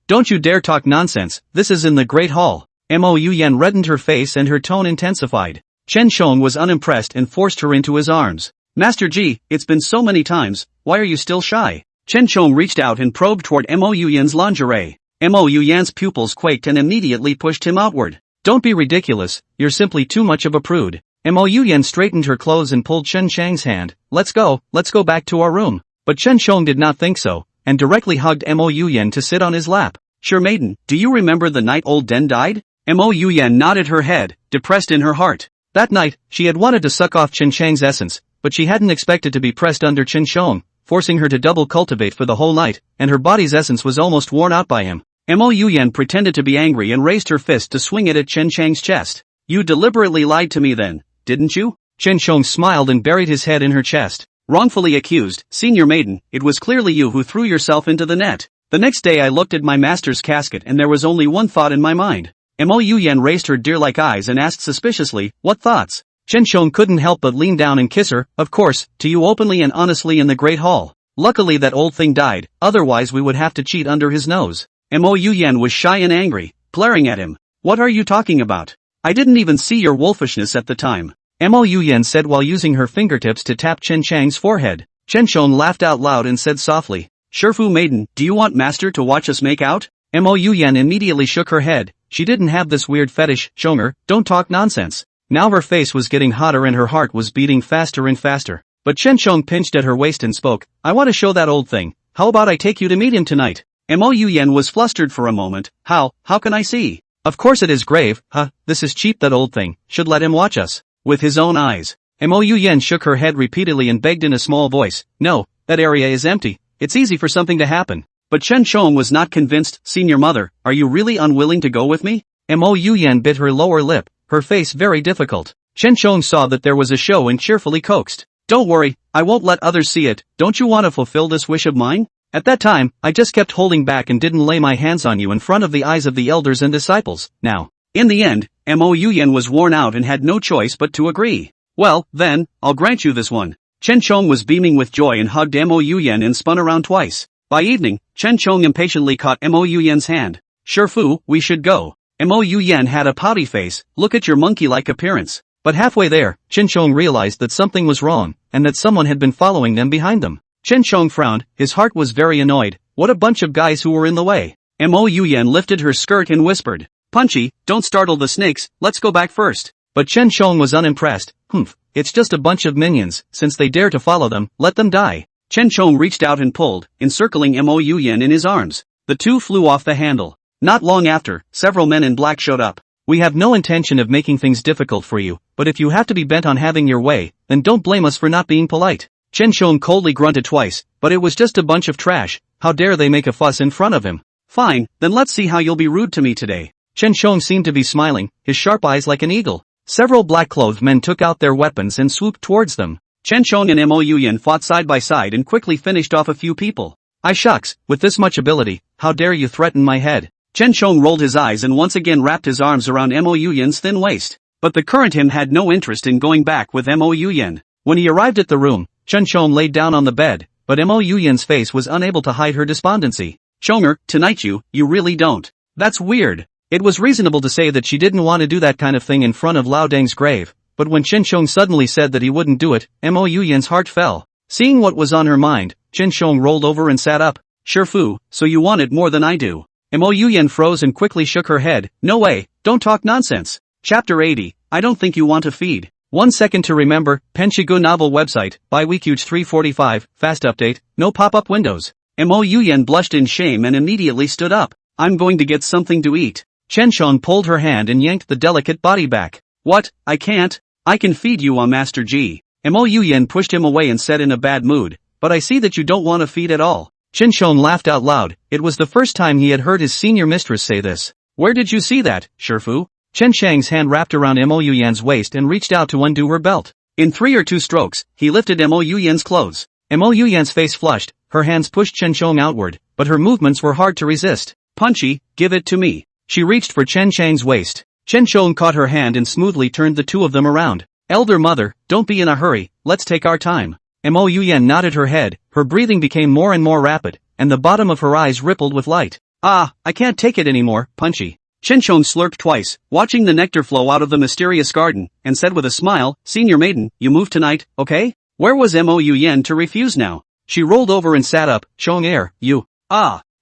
Speaker 2: Don't you dare talk nonsense, this is in the Great Hall. Mo Yuyan reddened her face and her tone intensified. Chen Chong was unimpressed and forced her into his arms. Master Ji, it's been so many times, why are you still shy? Chen Chong reached out and probed toward Mo Yuyan's lingerie. Mo Yuyan's pupils quaked and immediately pushed him outward. Don't be ridiculous, you're simply too much of a prude. Mo Yuyan straightened her clothes and pulled Chen Chang's hand. Let's go back to our room. But Chen Chong did not think so, and directly hugged Mo Yuyan to sit on his lap. Sure maiden, do you remember the night old Den died? Mo Yuyan nodded her head, depressed in her heart. That night, she had wanted to suck off Chen Chang's essence, but she hadn't expected to be pressed under Chen Chong, forcing her to double cultivate for the whole night, and her body's essence was almost worn out by him. Mo Yuyan pretended to be angry and raised her fist to swing it at Chen Chang's chest. You deliberately lied to me then, didn't you? Chen Chong smiled and buried his head in her chest. Wrongfully accused, senior maiden, it was clearly you who threw yourself into the net. The next day I looked at my master's casket and there was only one thought in my mind. Mo Yuyan raised her deer-like eyes and asked suspiciously, what thoughts? Chen Chong couldn't help but lean down and kiss her, of course, to you openly and honestly in the Great Hall. Luckily that old thing died, otherwise we would have to cheat under his nose. Mo Yuyan was shy and angry, glaring at him. What are you talking about? I didn't even see your wolfishness at the time. Mo Yuyan said while using her fingertips to tap Chen Chang's forehead. Chen Shong laughed out loud and said softly, "Shifu maiden, do you want master to watch us make out?" Mo Yuyan immediately shook her head. She didn't have this weird fetish. Shonger, don't talk nonsense. Now her face was getting hotter and her heart was beating faster and faster. But Chen Shong pinched at her waist and spoke, "I want to show that old thing. How about I take you to meet him tonight?" Mo Yuyan was flustered for a moment. How can I see? Of course it is grave, this is cheap, that old thing, should let him watch us. With his own eyes. Mo Yuyan shook her head repeatedly and begged in a small voice, "No, that area is empty, it's easy for something to happen." But Chen Shong was not convinced. "Senior mother, are you really unwilling to go with me?" Mo Yuyan bit her lower lip, her face very difficult. Chen Shong saw that there was a show and cheerfully coaxed, "Don't worry, I won't let others see it, don't you want to fulfill this wish of mine? At that time, I just kept holding back and didn't lay my hands on you in front of the eyes of the elders and disciples, now." In the end, Mo Yuyan was worn out and had no choice but to agree. "Well, then, I'll grant you this one." Chen Chong was beaming with joy and hugged Mo Yuyan and spun around twice. By evening, Chen Chong impatiently caught Mo Yuyan's hand. "Shifu, we should go." Mo Yuyan had a pouty face, "Look at your monkey-like appearance." But halfway there, Chen Chong realized that something was wrong, and that someone had been following them behind them. Chen Chong frowned, his heart was very annoyed. What a bunch of guys who were in the way. Mo Yuyan lifted her skirt and whispered, "Punchy, don't startle the snakes, let's go back first." But Chen Chong was unimpressed. It's just a bunch of minions, since they dare to follow them, let them die." Chen Chong reached out and pulled, encircling Mo Yuyan in his arms. The two flew off the handle. Not long after, several men in black showed up. "We have no intention of making things difficult for you, but if you have to be bent on having your way, then don't blame us for not being polite." Chen Chong coldly grunted twice, but it was just a bunch of trash. How dare they make a fuss in front of him? "Fine, then let's see how you'll be rude to me today." Chen Chong seemed to be smiling, his sharp eyes like an eagle. Several black-clothed men took out their weapons and swooped towards them. Chen Chong and Mo Yuyan fought side by side and quickly finished off a few people. "I shucks, with this much ability, how dare you threaten my head?" Chen Chong rolled his eyes and once again wrapped his arms around Mo Yuyan's thin waist. But the current him had no interest in going back with Mo Yuyan. When he arrived at the room, Chen Chong laid down on the bed, but Mo Yuyan's face was unable to hide her despondency. "Chonger, tonight you really don't. That's weird." It was reasonable to say that she didn't want to do that kind of thing in front of Lao Deng's grave, but when Chen Chong suddenly said that he wouldn't do it, Mo Yuyan's heart fell. Seeing what was on her mind, Chen Chong rolled over and sat up. "Shifu, so you want it more than I do." Mo Yuyan froze and quickly shook her head. "No way, don't talk nonsense." Chapter 80, I don't think you want to feed. 1 second to remember, Penshigu novel website, by Weekuge 345, fast update, no pop-up windows. Mo Yuyan blushed in shame and immediately stood up. "I'm going to get something to eat." Chen Chong pulled her hand and yanked the delicate body back. "What, I can't? I can feed you on Master G." Mo Yuyan pushed him away and said in a bad mood, "But I see that you don't want to feed at all." Chen Chong laughed out loud. It was the first time he had heard his senior mistress say this. "Where did you see that, Shifu?" Chen Chang's hand wrapped around Mo Yuyan's waist and reached out to undo her belt. In 3 or 2 strokes, he lifted Mo Yuyan's clothes. Mo Yuyan's face flushed, her hands pushed Chen Chong outward, but her movements were hard to resist. "Punchy, give it to me." She reached for Chen Chang's waist. Chen Chong caught her hand and smoothly turned the two of them around. "Elder mother, don't be in a hurry, let's take our time." Mo Yuyan nodded her head, her breathing became more and more rapid, and the bottom of her eyes rippled with light. "I can't take it anymore, Punchy." Chen Chong slurped twice, watching the nectar flow out of the mysterious garden, and said with a smile, "Senior maiden, you move tonight, okay?" Where was Mo Yuyan to refuse now? She rolled over and sat up. "Chong air, you."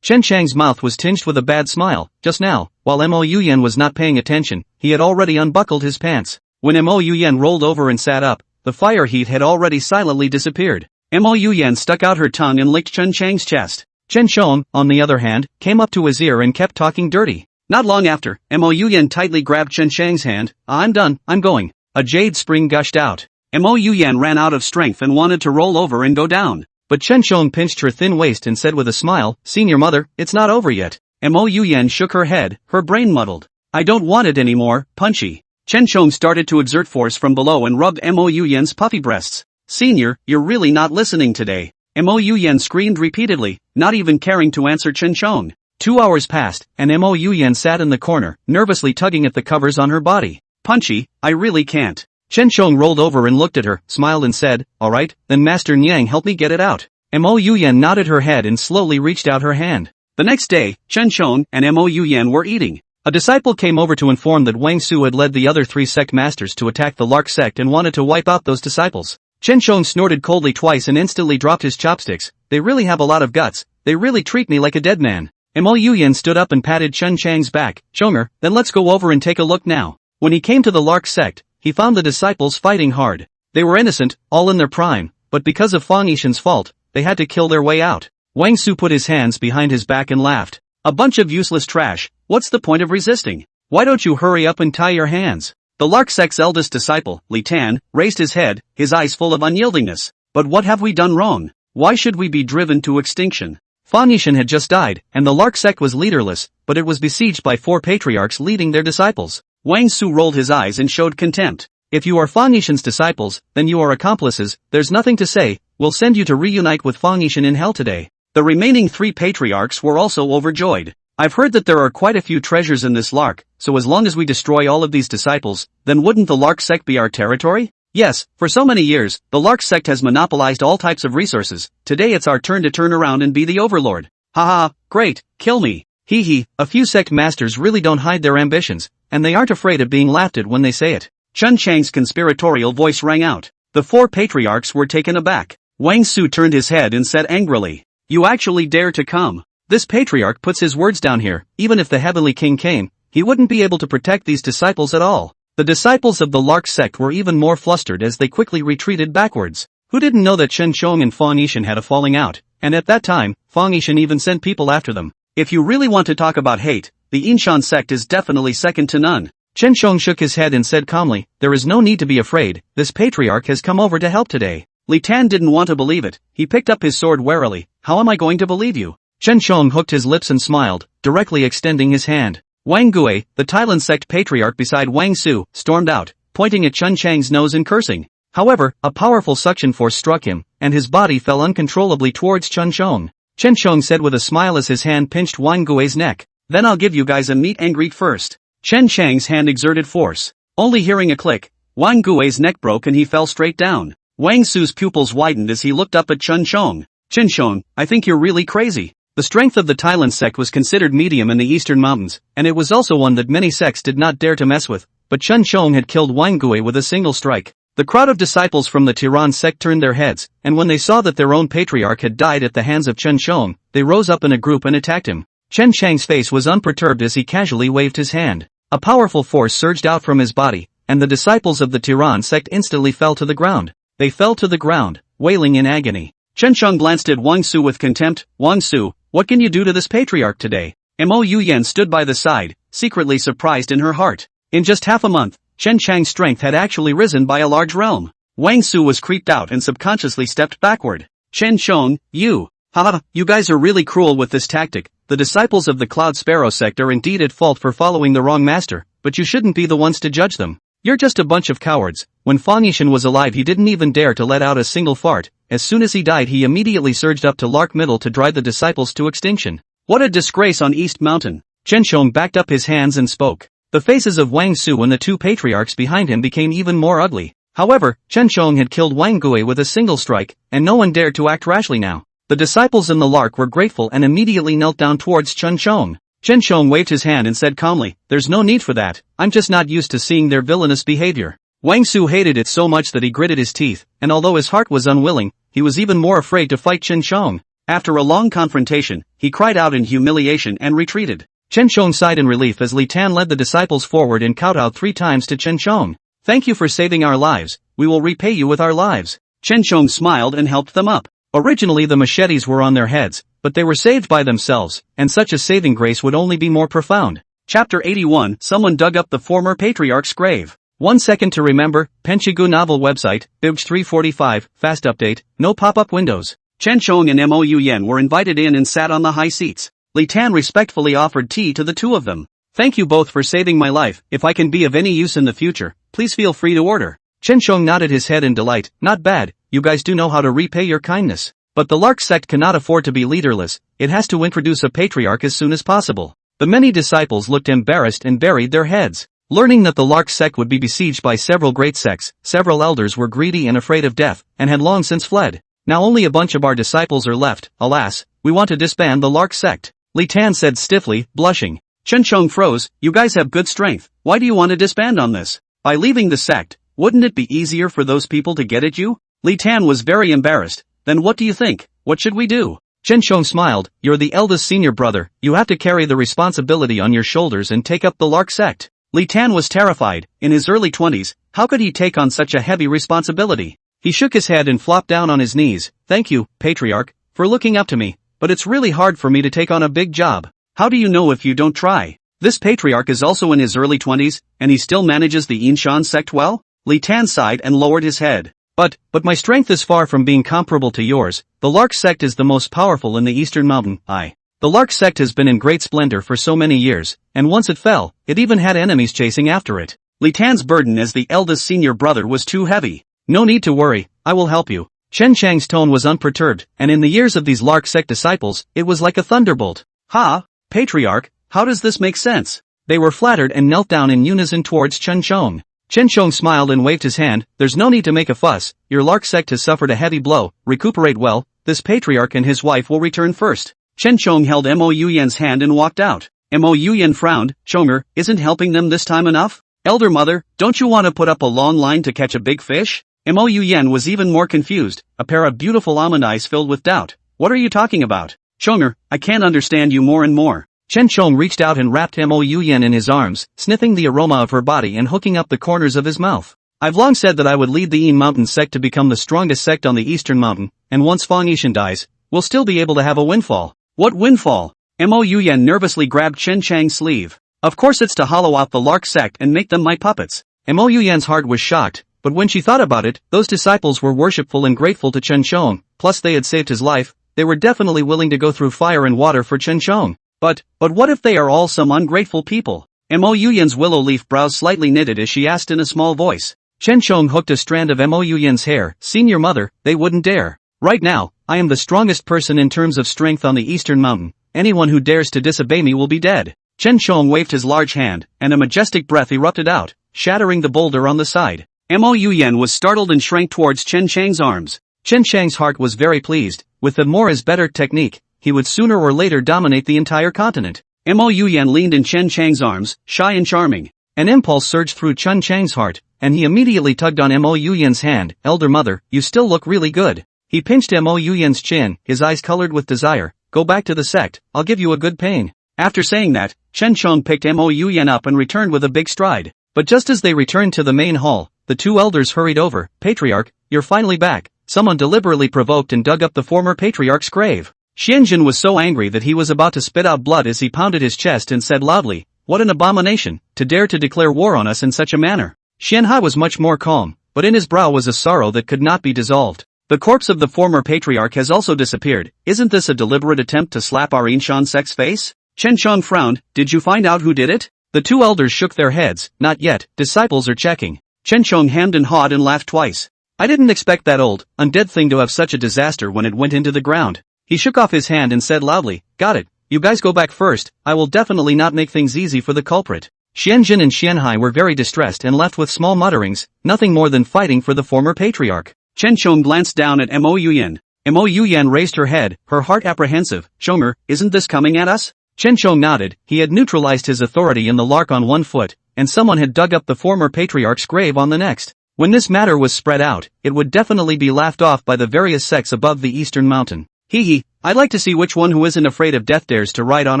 Speaker 2: Chen Chang's mouth was tinged with a bad smile. Just now, while Mo Yuyan was not paying attention, he had already unbuckled his pants. When Mo Yuyan rolled over and sat up, the fire heat had already silently disappeared. Mo Yuyan stuck out her tongue and licked Chen Chang's chest. Chen Chong, on the other hand, came up to his ear and kept talking dirty. Not long after, Mo Yuyan tightly grabbed Chen Chang's hand. "I'm done, I'm going." A jade spring gushed out. Mo Yuyan ran out of strength and wanted to roll over and go down. But Chen Chong pinched her thin waist and said with a smile, "Senior mother, it's not over yet." Mo Yuyan shook her head, her brain muddled. "I don't want it anymore, Punchy." Chen Chong started to exert force from below and rubbed Mo Yuyan's puffy breasts. "Senior, you're really not listening today." Mo Yuyan screamed repeatedly, not even caring to answer Chen Chong. 2 hours passed, and Mo Yuyan sat in the corner, nervously tugging at the covers on her body. "Punchy, I really can't." Chen Chong rolled over and looked at her, smiled and said, "Alright, then Master Niang help me get it out." Mo Yuyan nodded her head and slowly reached out her hand. The next day, Chen Chong and Mo Yuyan were eating. A disciple came over to inform that Wang Su had led the other 3 sect masters to attack the Lark sect and wanted to wipe out those disciples. Chen Shong snorted coldly twice and instantly dropped his chopsticks. They really have a lot of guts. They really treat me like a dead man. Mo Yuyan stood up and patted Chen Chang's back. Shonger, then let's go over and take a look now. When he came to the Lark sect, he found the disciples fighting hard. They were innocent, all in their prime, but because of Fang Yishan's fault, they had to kill their way out. Wang Su put his hands behind his back and laughed. A bunch of useless trash. What's the point of resisting? Why don't you hurry up and tie your hands? The Lark sect's eldest disciple, Li Tan, raised his head, his eyes full of unyieldingness. But what have we done wrong? Why should we be driven to extinction? Fang Yishan had just died, and the Lark sect was leaderless, but it was besieged by 4 patriarchs leading their disciples. Wang Su rolled his eyes and showed contempt. If you are Fang Yishan's disciples, then you are accomplices, there's nothing to say, we'll send you to reunite with Fang Yishan in hell today. The remaining 3 patriarchs were also overjoyed. I've heard that there are quite a few treasures in this Lark, so as long as we destroy all of these disciples, then wouldn't the Lark sect be our territory? Yes, for so many years, the Lark sect has monopolized all types of resources. Today it's our turn to turn around and be the overlord. Haha, great, kill me. Hee hee, a few sect masters really don't hide their ambitions, and they aren't afraid of being laughed at when they say it. Chen Chang's conspiratorial voice rang out. The 4 patriarchs were taken aback. Wang Su turned his head and said angrily, "You actually dare to come?" This patriarch puts his words down here. Even if the heavenly king came, he wouldn't be able to protect these disciples at all. The disciples of the Lark sect were even more flustered as they quickly retreated backwards. Who didn't know that Chen Shong and Fang Yishan had a falling out, and at that time, Fang Yishan even sent people after them. If you really want to talk about hate, the Inshan sect is definitely second to none. Chen Shong shook his head and said calmly, "There is no need to be afraid, this patriarch has come over to help today." Li Tan didn't want to believe it. He picked up his sword warily. "How am I going to believe you?" Chen Shong hooked his lips and smiled, directly extending his hand. Wang Gui, the Thailand sect patriarch beside Wang Su, stormed out, pointing at Chen Chang's nose and cursing. However, a powerful suction force struck him, and his body fell uncontrollably towards Chen Shong. Chen Shong said with a smile as his hand pinched Wang Gui's neck, "Then I'll give you guys a meet and greet first." Chen Chang's hand exerted force. Only hearing a click, Wang Gui's neck broke and he fell straight down. Wang Su's pupils widened as he looked up at Chen Shong. "Chen Shong, I think you're really crazy." The strength of the Thailand sect was considered medium in the eastern mountains, and it was also one that many sects did not dare to mess with, but Chen Shong had killed Wang Gui with a single strike. The crowd of disciples from the Tiran sect turned their heads, and when they saw that their own patriarch had died at the hands of Chen Shong, they rose up in a group and attacked him. Chen Chang's face was unperturbed as he casually waved his hand. A powerful force surged out from his body, and the disciples of the Tiran sect instantly fell to the ground. They fell to the ground, wailing in agony. Chen Shong glanced at Wang Su with contempt. "Wang Su, what can you do to this patriarch today?" Mo Yuyan stood by the side, secretly surprised in her heart. In just half a month, Chen Chang's strength had actually risen by a large realm. Wang Su was creeped out and subconsciously stepped backward. "Chen Shong, you. Haha, you guys are really cruel with this tactic. The disciples of the Cloud Sparrow sect are indeed at fault for following the wrong master, but you shouldn't be the ones to judge them. You're just a bunch of cowards. When Fang Yishan was alive he didn't even dare to let out a single fart. As soon as he died he immediately surged up to Lark Middle to drive the disciples to extinction. What a disgrace on East Mountain." Chen Shong backed up his hands and spoke. The faces of Wang Su and the 2 patriarchs behind him became even more ugly. However, Chen Shong had killed Wang Gui with a single strike, and no one dared to act rashly now. The disciples in the Lark were grateful and immediately knelt down towards Chen Shong. Chen Shong waved his hand and said calmly, "There's no need for that, I'm just not used to seeing their villainous behavior." Wang Su hated it so much that he gritted his teeth, and although his heart was unwilling, he was even more afraid to fight Chen Shong. After a long confrontation, he cried out in humiliation and retreated. Chen Shong sighed in relief as Li Tan led the disciples forward and kowtowed 3 times to Chen Shong. "Thank you for saving our lives, we will repay you with our lives." Chen Shong smiled and helped them up. Originally the machetes were on their heads, but they were saved by themselves, and such a saving grace would only be more profound. Chapter 81. Someone dug up the former patriarch's grave. 1 second to remember. Penchigu novel website, Bibs 345, fast update, no pop-up windows. Chen Shong and Mo Yuyan were invited in and sat on the high seats. Li Tan respectfully offered tea to the 2 of them. "Thank you both for saving my life. If I can be of any use in the future, please feel free to order." Chen Shong nodded his head in delight. "Not bad, you guys do know how to repay your kindness. But the Lark sect cannot afford to be leaderless, it has to introduce a patriarch as soon as possible." The many disciples looked embarrassed and buried their heads. Learning that the Lark sect would be besieged by several great sects, several elders were greedy and afraid of death, and had long since fled. "Now only a bunch of our disciples are left, alas, we want to disband the Lark sect," Li Tan said stiffly, blushing. Chen Chong froze. You guys have good strength, why do you want to disband on this? By leaving the sect, wouldn't it be easier for those people to get at you? Li Tan was very embarrassed. Then what do you think? What should we do?
Speaker 1: Chen Chong smiled. You're the eldest senior brother, you have to carry the responsibility on your shoulders and take up the Lark sect.
Speaker 2: Li Tan was terrified. In his early 20s, how could he take on such a heavy responsibility?
Speaker 1: He shook his head and flopped down on his knees. Thank you, patriarch, for looking up to me, but it's really hard for me to take on a big job.
Speaker 2: How do you know if you don't try? This patriarch is also in his early 20s, and he still manages the Yinshan sect well? Li Tan sighed and lowered his head.
Speaker 1: But my strength is far from being comparable to yours. The Lark sect is the most powerful in the Eastern Mountain. The Lark sect has been in great splendor for so many years, and once it fell, it even had enemies chasing after it.
Speaker 2: Li Tan's burden as the eldest senior brother was too heavy.
Speaker 1: No need to worry, I will help you. Chen Chang's tone was unperturbed, and in the ears of these Lark sect disciples, it was like a thunderbolt.
Speaker 2: Ha! Patriarch, how does this make sense?
Speaker 1: They were flattered and knelt down in unison towards Chen Chong. Chen Chong smiled and waved his hand. There's no need to make a fuss, your Lark sect has suffered a heavy blow, recuperate well, this patriarch and his wife will return first.
Speaker 2: Chen Chong held Mo Yuyan's hand and walked out. Mo Yuyan frowned. Chonger, isn't helping them this time enough? Elder mother, don't you want to put up a long line to catch a big fish? Mo Yuyan was even more confused, a pair of beautiful almond eyes filled with doubt. What are you talking about? Chonger, I can't understand you more and more.
Speaker 1: Chen Chong reached out and wrapped Mo Yuyan in his arms, sniffing the aroma of her body and hooking up the corners of his mouth. I've long said that I would lead the Yin Mountain sect to become the strongest sect on the Eastern Mountain, and once Fang Yishan dies, we'll still be able to have a windfall.
Speaker 2: What windfall? Mo Yuyan nervously grabbed Chen Chang's sleeve. Of course it's to hollow out the Lark sect and make them my puppets.
Speaker 1: Mo Yuyan's heart was shocked, but when she thought about it, those disciples were worshipful and grateful to Chen Chong, plus they had saved his life, they were definitely willing to go through fire and water for Chen Chong.
Speaker 2: But what if they are all some ungrateful people? Mo Yuyan's willow leaf brows slightly knitted as she asked in a small voice.
Speaker 1: Chen Chong hooked a strand of Mo Yuyan's hair. Senior mother, they wouldn't dare. Right now, I am the strongest person in terms of strength on the Eastern Mountain. Anyone who dares to disobey me will be dead. Chen Chong waved his large hand, and a majestic breath erupted out, shattering the boulder on the side.
Speaker 2: Mo Yuyan was startled and shrank towards Chen Chang's arms.
Speaker 1: Chen Chang's heart was very pleased. With the more is better technique, he would sooner or later dominate the entire continent.
Speaker 2: Mo Yuyan leaned in Chen Chang's arms, shy and charming.
Speaker 1: An impulse surged through Chen Chang's heart, and he immediately tugged on Mo Yuyan's hand. Elder mother, you still look really good. He pinched Mo Yuyan's chin, his eyes colored with desire. Go back to the sect, I'll give you a good pain.
Speaker 2: After saying that, Chen Chong picked Mo Yuyan up and returned with a big stride.
Speaker 1: But just as they returned to the main hall, the two elders hurried over. Patriarch, you're finally back. Someone deliberately provoked and dug up the former patriarch's grave.
Speaker 2: Xianjun was so angry that he was about to spit out blood as he pounded his chest and said loudly, what an abomination, to dare to declare war on us in such a manner.
Speaker 1: Xianhai was much more calm, but in his brow was a sorrow that could not be dissolved.
Speaker 2: The corpse of the former patriarch has also disappeared. Isn't this a deliberate attempt to slap our Yinshan sect's face? Chen Chong frowned. Did you find out who did it?
Speaker 1: The two elders shook their heads. Not yet, disciples are checking.
Speaker 2: Chen Chong hemmed and hawed and laughed twice.
Speaker 1: I didn't expect that old, undead thing to have such a disaster when it went into the ground. He shook off his hand and said loudly, got it, you guys go back first, I will definitely not make things easy for the culprit. Xianjun and Xianhai were very distressed and left with small mutterings, nothing more than fighting for the former patriarch.
Speaker 2: Chen Chong glanced down at Mo Yuyan.
Speaker 1: Mo Yuyan raised her head, her heart apprehensive. Chonger,
Speaker 2: isn't this coming at us?
Speaker 1: Chen Chong nodded. He had neutralized his authority in the Lark on one foot, and someone had dug up the former patriarch's grave on the next. When this matter was spread out, it would definitely be laughed off by the various sects above the Eastern Mountain.
Speaker 2: I'd like to see which one who isn't afraid of death dares to ride on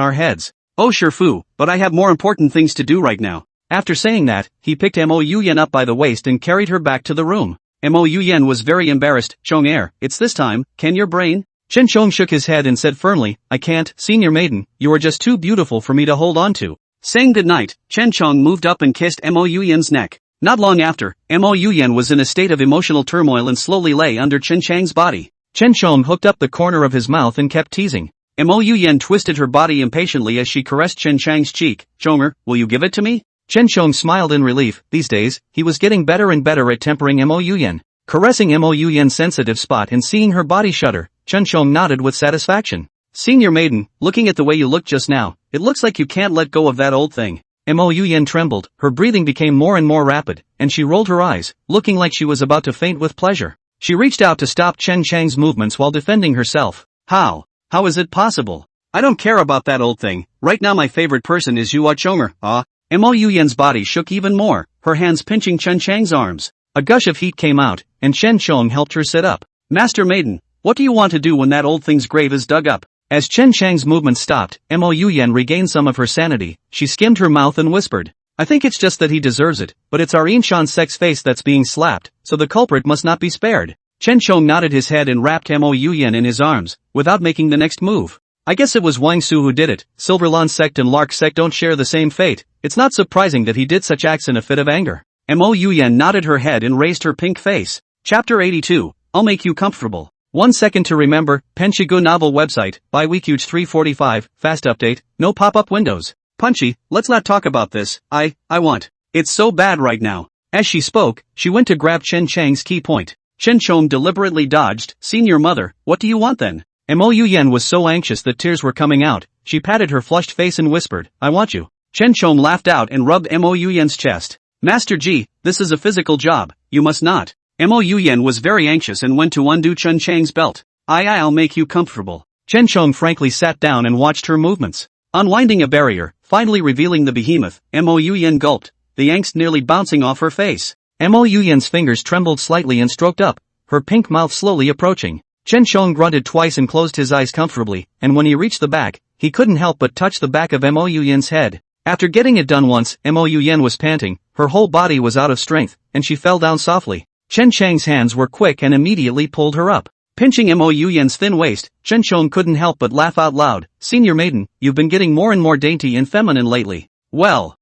Speaker 2: our heads. Oh sure fu, but I have more important things to do right now.
Speaker 1: After saying that, he picked Mo Yuyan up by the waist and carried her back to the room.
Speaker 2: Mo Yuyan was very embarrassed. Chong it's this time, can your brain?
Speaker 1: Chen Chong shook his head and said firmly, I can't, senior maiden, you are just too beautiful for me to hold on to.
Speaker 2: Saying goodnight, Chen Chong moved up and kissed Mo Yuyan's neck. Not long after, Mo Yuyan was in a state of emotional turmoil and slowly lay under Chen Chang's body.
Speaker 1: Chen Chong hooked up the corner of his mouth and kept teasing.
Speaker 2: Mo Yuyan twisted her body impatiently as she caressed Chen Chang's cheek. Chonger, will you give it to me?
Speaker 1: Chen Chong smiled in relief. These days, he was getting better and better at tempering Mo Yuyan. Caressing Mo Yuyan's sensitive spot and seeing her body shudder, Chen Chong nodded with satisfaction.
Speaker 2: Senior maiden, looking at the way you looked just now, it looks like you can't let go of that old thing.
Speaker 1: Mo Yuyan trembled, her breathing became more and more rapid, and she rolled her eyes, looking like she was about to faint with pleasure. She reached out to stop Chen Chang's movements while defending herself.
Speaker 2: How is it possible? I don't care about that old thing, right now my favorite person is Yua Chonger. Mo Yuyen's body shook even more, her hands pinching Chen Chang's arms. A gush of heat came out, and Chen Chong helped her sit up. Master Maiden, what do you want to do when that old thing's grave is dug up? As Chen Chang's movement stopped, Mo Yuyen regained some of her sanity. She skimmed her mouth and whispered, I think it's just that he deserves it, but it's our Inshan Sect's face that's being slapped, so the culprit must not be spared. Chen Chong nodded his head and wrapped Mo Yuyen in his arms, without making the next move. I guess it was Wang Su who did it. Silverlawn Sect and Lark Sect don't share the same fate. It's not surprising that he did such acts in a fit of anger. Mo Yuyen nodded her head and raised her pink face. Chapter 82, I'll make you comfortable. 1 second to remember, Penshigu novel website, by Weekuge 345, fast update, no pop-up windows. Punchy, let's not talk about this, I want. It's so bad right now. As she spoke, she went to grab Chen Chang's key point. Chen Chong deliberately dodged. Senior mother, what do you want then? Mo Yuyen was so anxious that tears were coming out. She patted her flushed face and whispered, I want you. Chen Chong laughed out and rubbed Mo Yuyen's chest. Master Ji, this is a physical job, you must not. Mo Yuyen was very anxious and went to undo Chen Chang's belt. I'll make you comfortable. Chen Chong frankly sat down and watched her movements. Unwinding a barrier, finally revealing the behemoth, Mo Yuyen gulped, the angst nearly bouncing off her face. Mo Yuyen's fingers trembled slightly and stroked up, her pink mouth slowly approaching. Chen Chong grunted twice and closed his eyes comfortably, and when he reached the back, he couldn't help but touch the back of Mo Yuyen's head. After getting it done once, Mo Yuyen was panting, her whole body was out of strength, and she fell down softly. Chen Chang's hands were quick and immediately pulled her up. Pinching Mo Yuyen's thin waist, Chen Chong couldn't help but laugh out loud. Senior maiden, you've been getting more and more dainty and feminine lately. Well,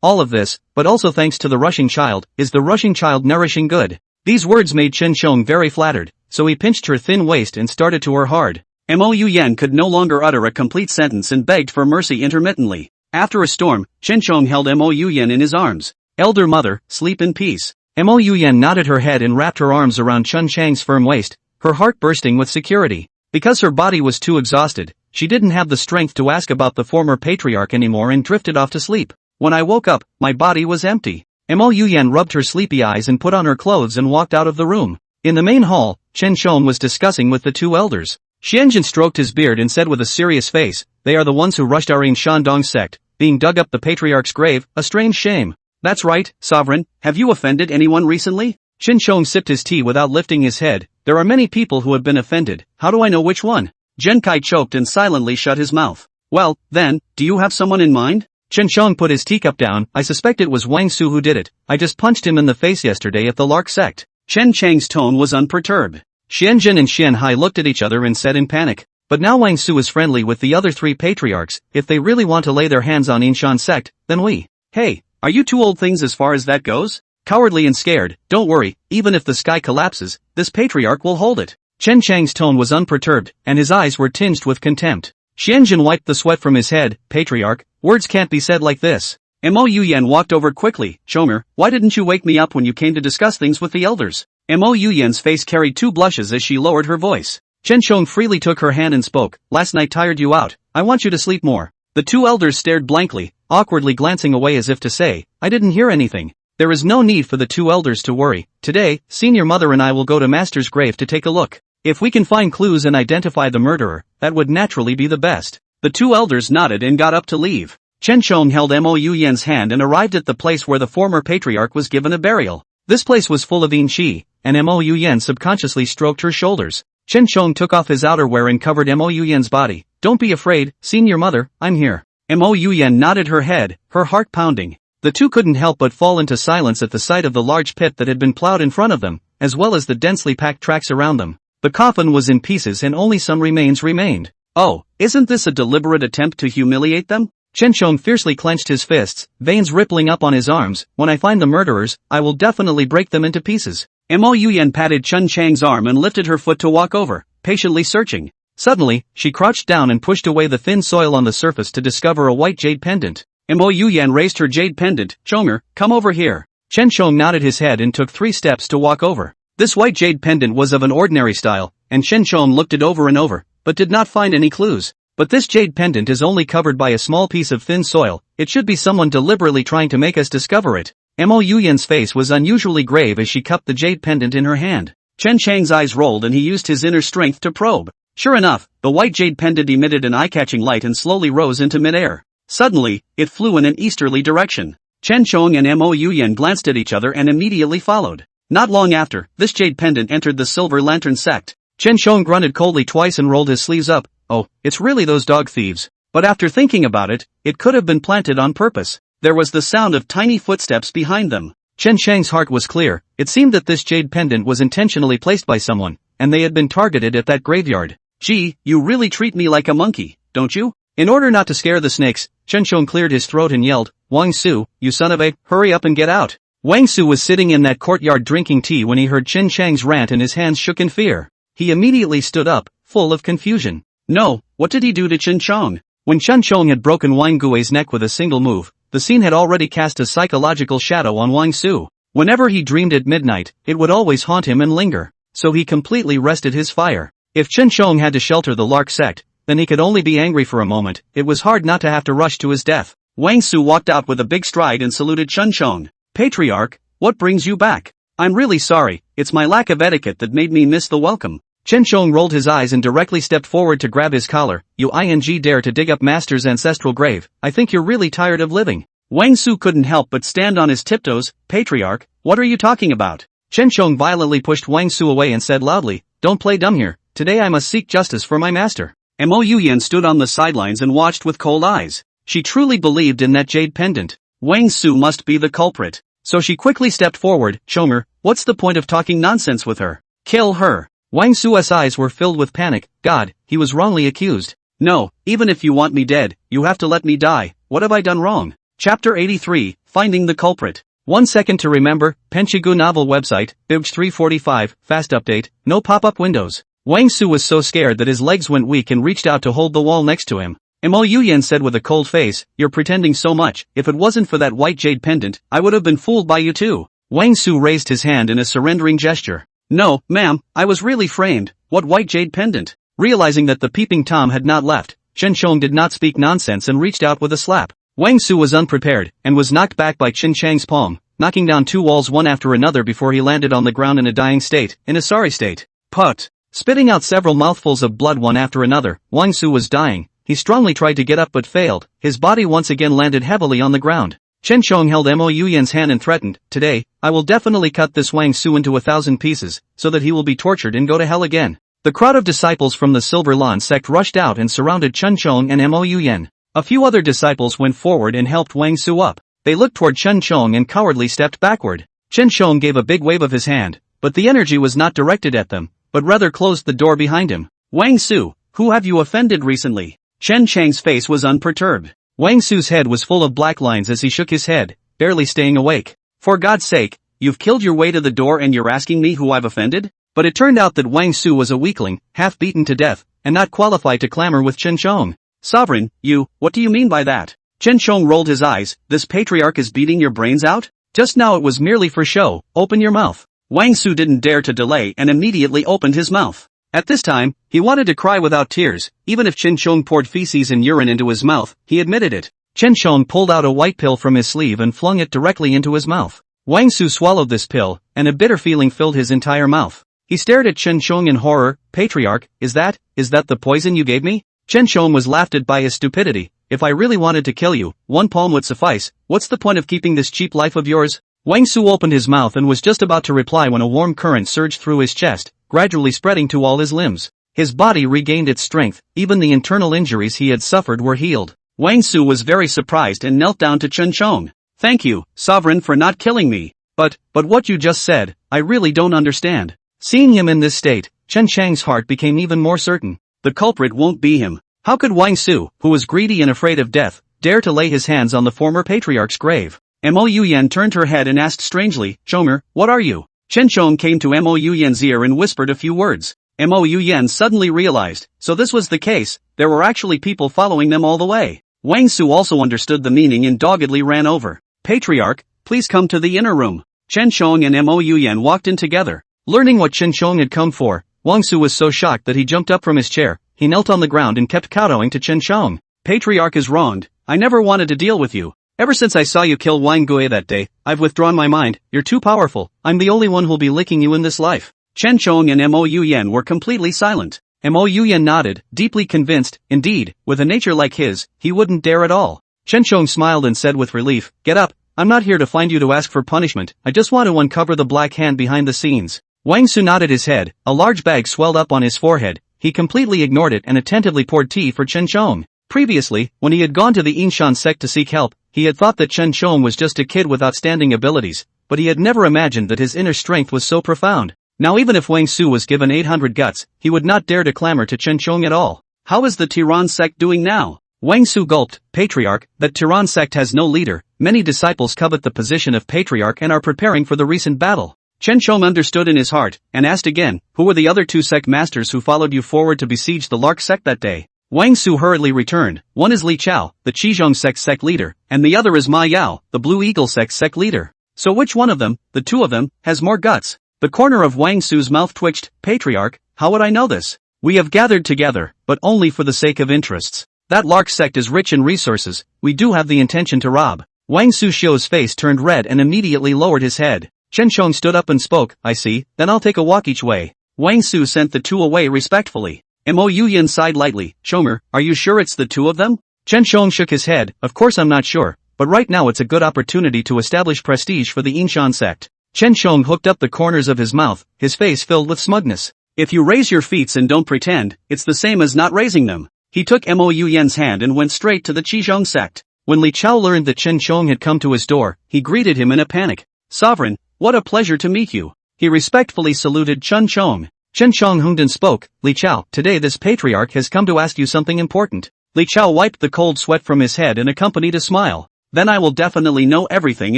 Speaker 2: all of this, but also thanks to the rushing child, is the rushing child nourishing good. These words made Chen Chong very flattered, so he pinched her thin waist and started to her hard. Mo Yuyen could no longer utter a complete sentence and begged for mercy intermittently. After a storm, Chen Chong held Mo Yuyen in his arms. Elder mother, sleep in peace. Mo Yuyen nodded her head and wrapped her arms around Chen Chang's firm waist, her heart bursting with security. Because her body was too exhausted, she didn't have the strength to ask about the former patriarch anymore and drifted off to sleep. When I woke up, my body was empty. Mo Yuyen rubbed her sleepy eyes and put on her clothes and walked out of the room. In the main hall, Chen Shon was discussing with the two elders. Xianjin stroked his beard and said with a serious face, they are the ones who rushed our Shandong sect, being dug up the patriarch's grave, a strange shame. That's right, sovereign, have you offended anyone recently? Chen Shong sipped his tea without lifting his head. There are many people who have been offended, how do I know which one? Genkai choked and silently shut his mouth. Well, then, do you have someone in mind? Chen Shong put his teacup down. I suspect it was Wang Su who did it. I just punched him in the face yesterday at the Lark Sect. Chen Chang's tone was unperturbed. Xianjin and Xian Hai looked at each other and said in panic. But now Wang Su is friendly with the other three patriarchs. If they really want to lay their hands on Inshan Sect, then we. Hey, are you two old things as far as that goes? Cowardly and scared, don't worry, even if the sky collapses, this patriarch will hold it. Chen Chang's tone was unperturbed, and his eyes were tinged with contempt. Xianjin wiped the sweat from his head. Patriarch, words can't be said like this. Mo Yuyen walked over quickly. Shomer, why didn't you wake me up when you came to discuss things with the elders? Mo Yuyen's face carried two blushes as she lowered her voice. Chen Shong freely took her hand and spoke. Last night tired you out. I want you to sleep more. The two elders stared blankly, awkwardly glancing away as if to say, I didn't hear anything. There is no need for the two elders to worry. Today, senior mother and I will go to master's grave to take a look. If we can find clues and identify the murderer, that would naturally be the best. The two elders nodded and got up to leave. Chen Shong held Mo Yuyen's hand and arrived at the place where the former patriarch was given a burial. This place was full of yin qi, and Mo Yuyen subconsciously stroked her shoulders. Chen Shong took off his outerwear and covered Mo Yuyen's body. Don't be afraid, senior mother, I'm here. Mo Yuyen nodded her head, her heart pounding. The two couldn't help but fall into silence at the sight of the large pit that had been plowed in front of them, as well as the densely packed tracks around them. The coffin was in pieces and only some remains remained. Oh, isn't this a deliberate attempt to humiliate them? Chen Shong fiercely clenched his fists, veins rippling up on his arms. When I find the murderers, I will definitely break them into pieces. Mo Yuyen patted Chen Chang's arm and lifted her foot to walk over, patiently searching. Suddenly, she crouched down and pushed away the thin soil on the surface to discover a white jade pendant. Mo Yuyen raised her jade pendant. Chonger, come over here. Chen Shong nodded his head and took 3 steps to walk over. This white jade pendant was of an ordinary style, and Chen Shong looked it over and over, but did not find any clues. But this jade pendant is only covered by a small piece of thin soil. It should be someone deliberately trying to make us discover it. Mo Yuyen's face was unusually grave as she cupped the jade pendant in her hand. Chen Chang's eyes rolled and he used his inner strength to probe. Sure enough, the white jade pendant emitted an eye-catching light and slowly rose into midair. Suddenly, it flew in an easterly direction. Chen Chong and Mo Yuyan glanced at each other and immediately followed. Not long after, this jade pendant entered the Silver Lantern Sect.
Speaker 1: Chen Chong grunted coldly twice and rolled his sleeves up. Oh, it's really those dog thieves.
Speaker 2: But after thinking about it, it could have been planted on purpose. There was the sound of tiny footsteps behind them.
Speaker 1: Chen Chang's heart was clear. It seemed that this jade pendant was intentionally placed by someone, and they had been targeted at that graveyard.
Speaker 2: Gee, you really treat me like a monkey, don't you?
Speaker 1: In order not to scare the snakes, Chen Chong cleared his throat and yelled, Wang Su, you son of a, hurry up and get out. Wang Su was sitting in that courtyard drinking tea when he heard Chen Chang's rant and his hands shook in fear. He immediately stood up, full of confusion.
Speaker 2: No, what did he do to Chen Chong?
Speaker 1: When Chen Chong had broken Wang Gui's neck with a single move, the scene had already cast a psychological shadow on Wang Su. Whenever he dreamed at midnight, it would always haunt him and linger, so he completely rested his fire. If Chen Chong had to shelter the Lark Sect, then he could only be angry for a moment. It was hard not to have to rush to his death.
Speaker 2: Wang Su walked out with a big stride and saluted Chen Chong. Patriarch, what brings you back? I'm really sorry, it's my lack of etiquette that made me miss the welcome.
Speaker 1: Chen Chong rolled his eyes and directly stepped forward to grab his collar. You dare to dig up Master's ancestral grave. I think you're really tired of living.
Speaker 2: Wang Su couldn't help but stand on his tiptoes. Patriarch, what are you talking about?
Speaker 1: Chen Chong violently pushed Wang Su away and said loudly, Don't play dumb here. Today I must seek justice for my master.
Speaker 2: Mo Yuyan stood on the sidelines and watched with cold eyes. She truly believed in that jade pendant. Wang Su must be the culprit.
Speaker 1: So she quickly stepped forward. Chonger, what's the point of talking nonsense with her?
Speaker 2: Kill her.
Speaker 1: Wang Su's eyes were filled with panic. God, he was wrongly accused.
Speaker 2: No, even if you want me dead, you have to let me die. What have I done wrong? Chapter 83, Finding the Culprit.
Speaker 1: 1 second to remember, Penchigu novel website, Bibj 345, fast update, no pop-up windows. Wang Su was so scared that his legs went weak and reached out to hold the wall next to him. Mo Yuyan said with a cold face, You're pretending so much. If it wasn't for that white jade pendant, I would have been fooled by you too. Wang Su raised his hand in a surrendering gesture.
Speaker 2: No, ma'am, I was really framed. What white jade pendant?
Speaker 1: Realizing that the peeping Tom had not left, Chen Chong did not speak nonsense and reached out with a slap. Wang Su was unprepared, and was knocked back by Chen Chang's palm, knocking down two walls one after another before he landed on the ground in a dying state, in a sorry state.
Speaker 2: Put.
Speaker 1: Spitting out several mouthfuls of blood one after another, Wang Su was dying. He strongly tried to get up but failed. His body once again landed heavily on the ground. Chen Chong held Mo Yuyan's hand and threatened, Today, I will definitely cut this Wang Su into 1,000 pieces, so that he will be tortured and go to hell again. The crowd of disciples from the Silver Lawn Sect rushed out and surrounded Chen Chong and Mo Yuyan. A few other disciples went forward and helped Wang Su up. They looked toward Chen Chong and cowardly stepped backward. Chen Chong gave a big wave of his hand, but the energy was not directed at them, but rather closed the door behind him.
Speaker 2: Wang Su, who have you offended recently? Chen Chang's face was unperturbed.
Speaker 1: Wang Su's head was full of black lines as he shook his head, barely staying awake.
Speaker 2: For God's sake, you've killed your way to the door and you're asking me who I've offended?
Speaker 1: But it turned out that Wang Su was a weakling, half beaten to death, and not qualified to clamor with Chen Chong.
Speaker 2: Sovereign, what do you mean by that? Chen Chong rolled his eyes. This patriarch is beating your brains out?
Speaker 1: Just now it was merely for show. Open your mouth.
Speaker 2: Wang Su didn't dare to delay and immediately opened his mouth. At this time, he wanted to cry without tears. Even if Chen Chong poured feces and urine into his mouth, he admitted it.
Speaker 1: Chen Chong pulled out a white pill from his sleeve and flung it directly into his mouth. Wang Su swallowed this pill, and a bitter feeling filled his entire mouth. He stared at Chen Chong in horror. Patriarch, is that the poison you gave me? Chen Chong was laughed at by his stupidity. If I really wanted to kill you, one palm would suffice. What's the point of keeping this cheap life of yours? Wang Su opened his mouth and was just about to reply when a warm current surged through his chest, gradually spreading to all his limbs. His body regained its strength, even the internal injuries he had suffered were healed.
Speaker 2: Wang Su was very surprised and knelt down to Chen Chong. Thank you, Sovereign, for not killing me.
Speaker 1: But what you just said, I really don't understand. Seeing him in this state, Chen Chang's heart became even more certain.
Speaker 2: The culprit won't be him.
Speaker 1: How could Wang Su, who was greedy and afraid of death, dare to lay his hands on the former patriarch's grave?
Speaker 2: Mo Yuyan turned her head and asked strangely, Chonger, what are you? Chen Chong came to Mo Yuyan's ear and whispered a few words. Mo Yuyan suddenly realized, so this was the case, there were actually people following them all the way. Wang Su also understood the meaning and doggedly ran over. Patriarch, please come to the inner room. Chen Chong and Mo Yuyan walked in together.
Speaker 1: Learning what Chen Chong had come for, Wang Su was so shocked that he jumped up from his chair. He knelt on the ground and kept kowtowing to Chen Chong.
Speaker 2: Patriarch is wronged. I never wanted to deal with you. Ever since I saw you kill Wang Gui that day, I've withdrawn my mind.
Speaker 1: You're too powerful. I'm the only one who'll be licking you in this life.
Speaker 2: Chen Chong and Mo Yuyan were completely silent. Mo Yuyan nodded, deeply convinced. Indeed, with a nature like his, he wouldn't dare at all. Chen Shong smiled and said with relief, "Get up, I'm not here to find you to ask for punishment, I just want to uncover the black hand behind the scenes." Wang Su nodded his head, a large bag swelled up on his forehead. He completely ignored it and attentively poured tea for Chen Shong. Previously, when he had gone to the Yinshan sect to seek help, he had thought that Chen Shong was just a kid with outstanding abilities, but he had never imagined that his inner strength was so profound. Now even if Wang Su was given 800 guts, he would not dare to clamor to Chen Shong at all. How is the Tiran sect doing now? Wang Su gulped. Patriarch, that Tiran sect has no leader, many disciples covet the position of patriarch and are preparing for the recent battle. Chen Shong understood in his heart, and asked again, who were the other 2 sect masters who followed you forward to besiege the Lark sect that day? Wang Su hurriedly returned. One is Li Chao, the Qizhong sect leader, and the other is Ma Yao, the Blue Eagle sect leader. So which one of them, the 2 of them, has more guts? The corner of Wang Su's mouth twitched. Patriarch, how would I know this? We have gathered together, but only for the sake of interests. That Lark sect is rich in resources, we do have the intention to rob. Wang Su Xiu's face turned red and immediately lowered his head. Chen Shong stood up and spoke, I see, then I'll take a walk each way. Wang Su sent the 2 away respectfully. Mo Yuyan sighed lightly. Shomer, are you sure it's the 2 of them? Chen Shong shook his head. Of course I'm not sure, but right now it's a good opportunity to establish prestige for the Yinshan sect. Chen Shong hooked up the corners of his mouth, his face filled with smugness. If you raise your feet and don't pretend, it's the same as not raising them. He took Mo Yuyan's hand and went straight to the Qizhong sect. When Li Chao learned that Chen Shong had come to his door, he greeted him in a panic. Sovereign, what a pleasure to meet you. He respectfully saluted Chen Shong. Chen Shong hummed and spoke, Li Chao, today this patriarch has come to ask you something important. Li Chao wiped the cold sweat from his head and accompanied a smile. Then I will definitely know everything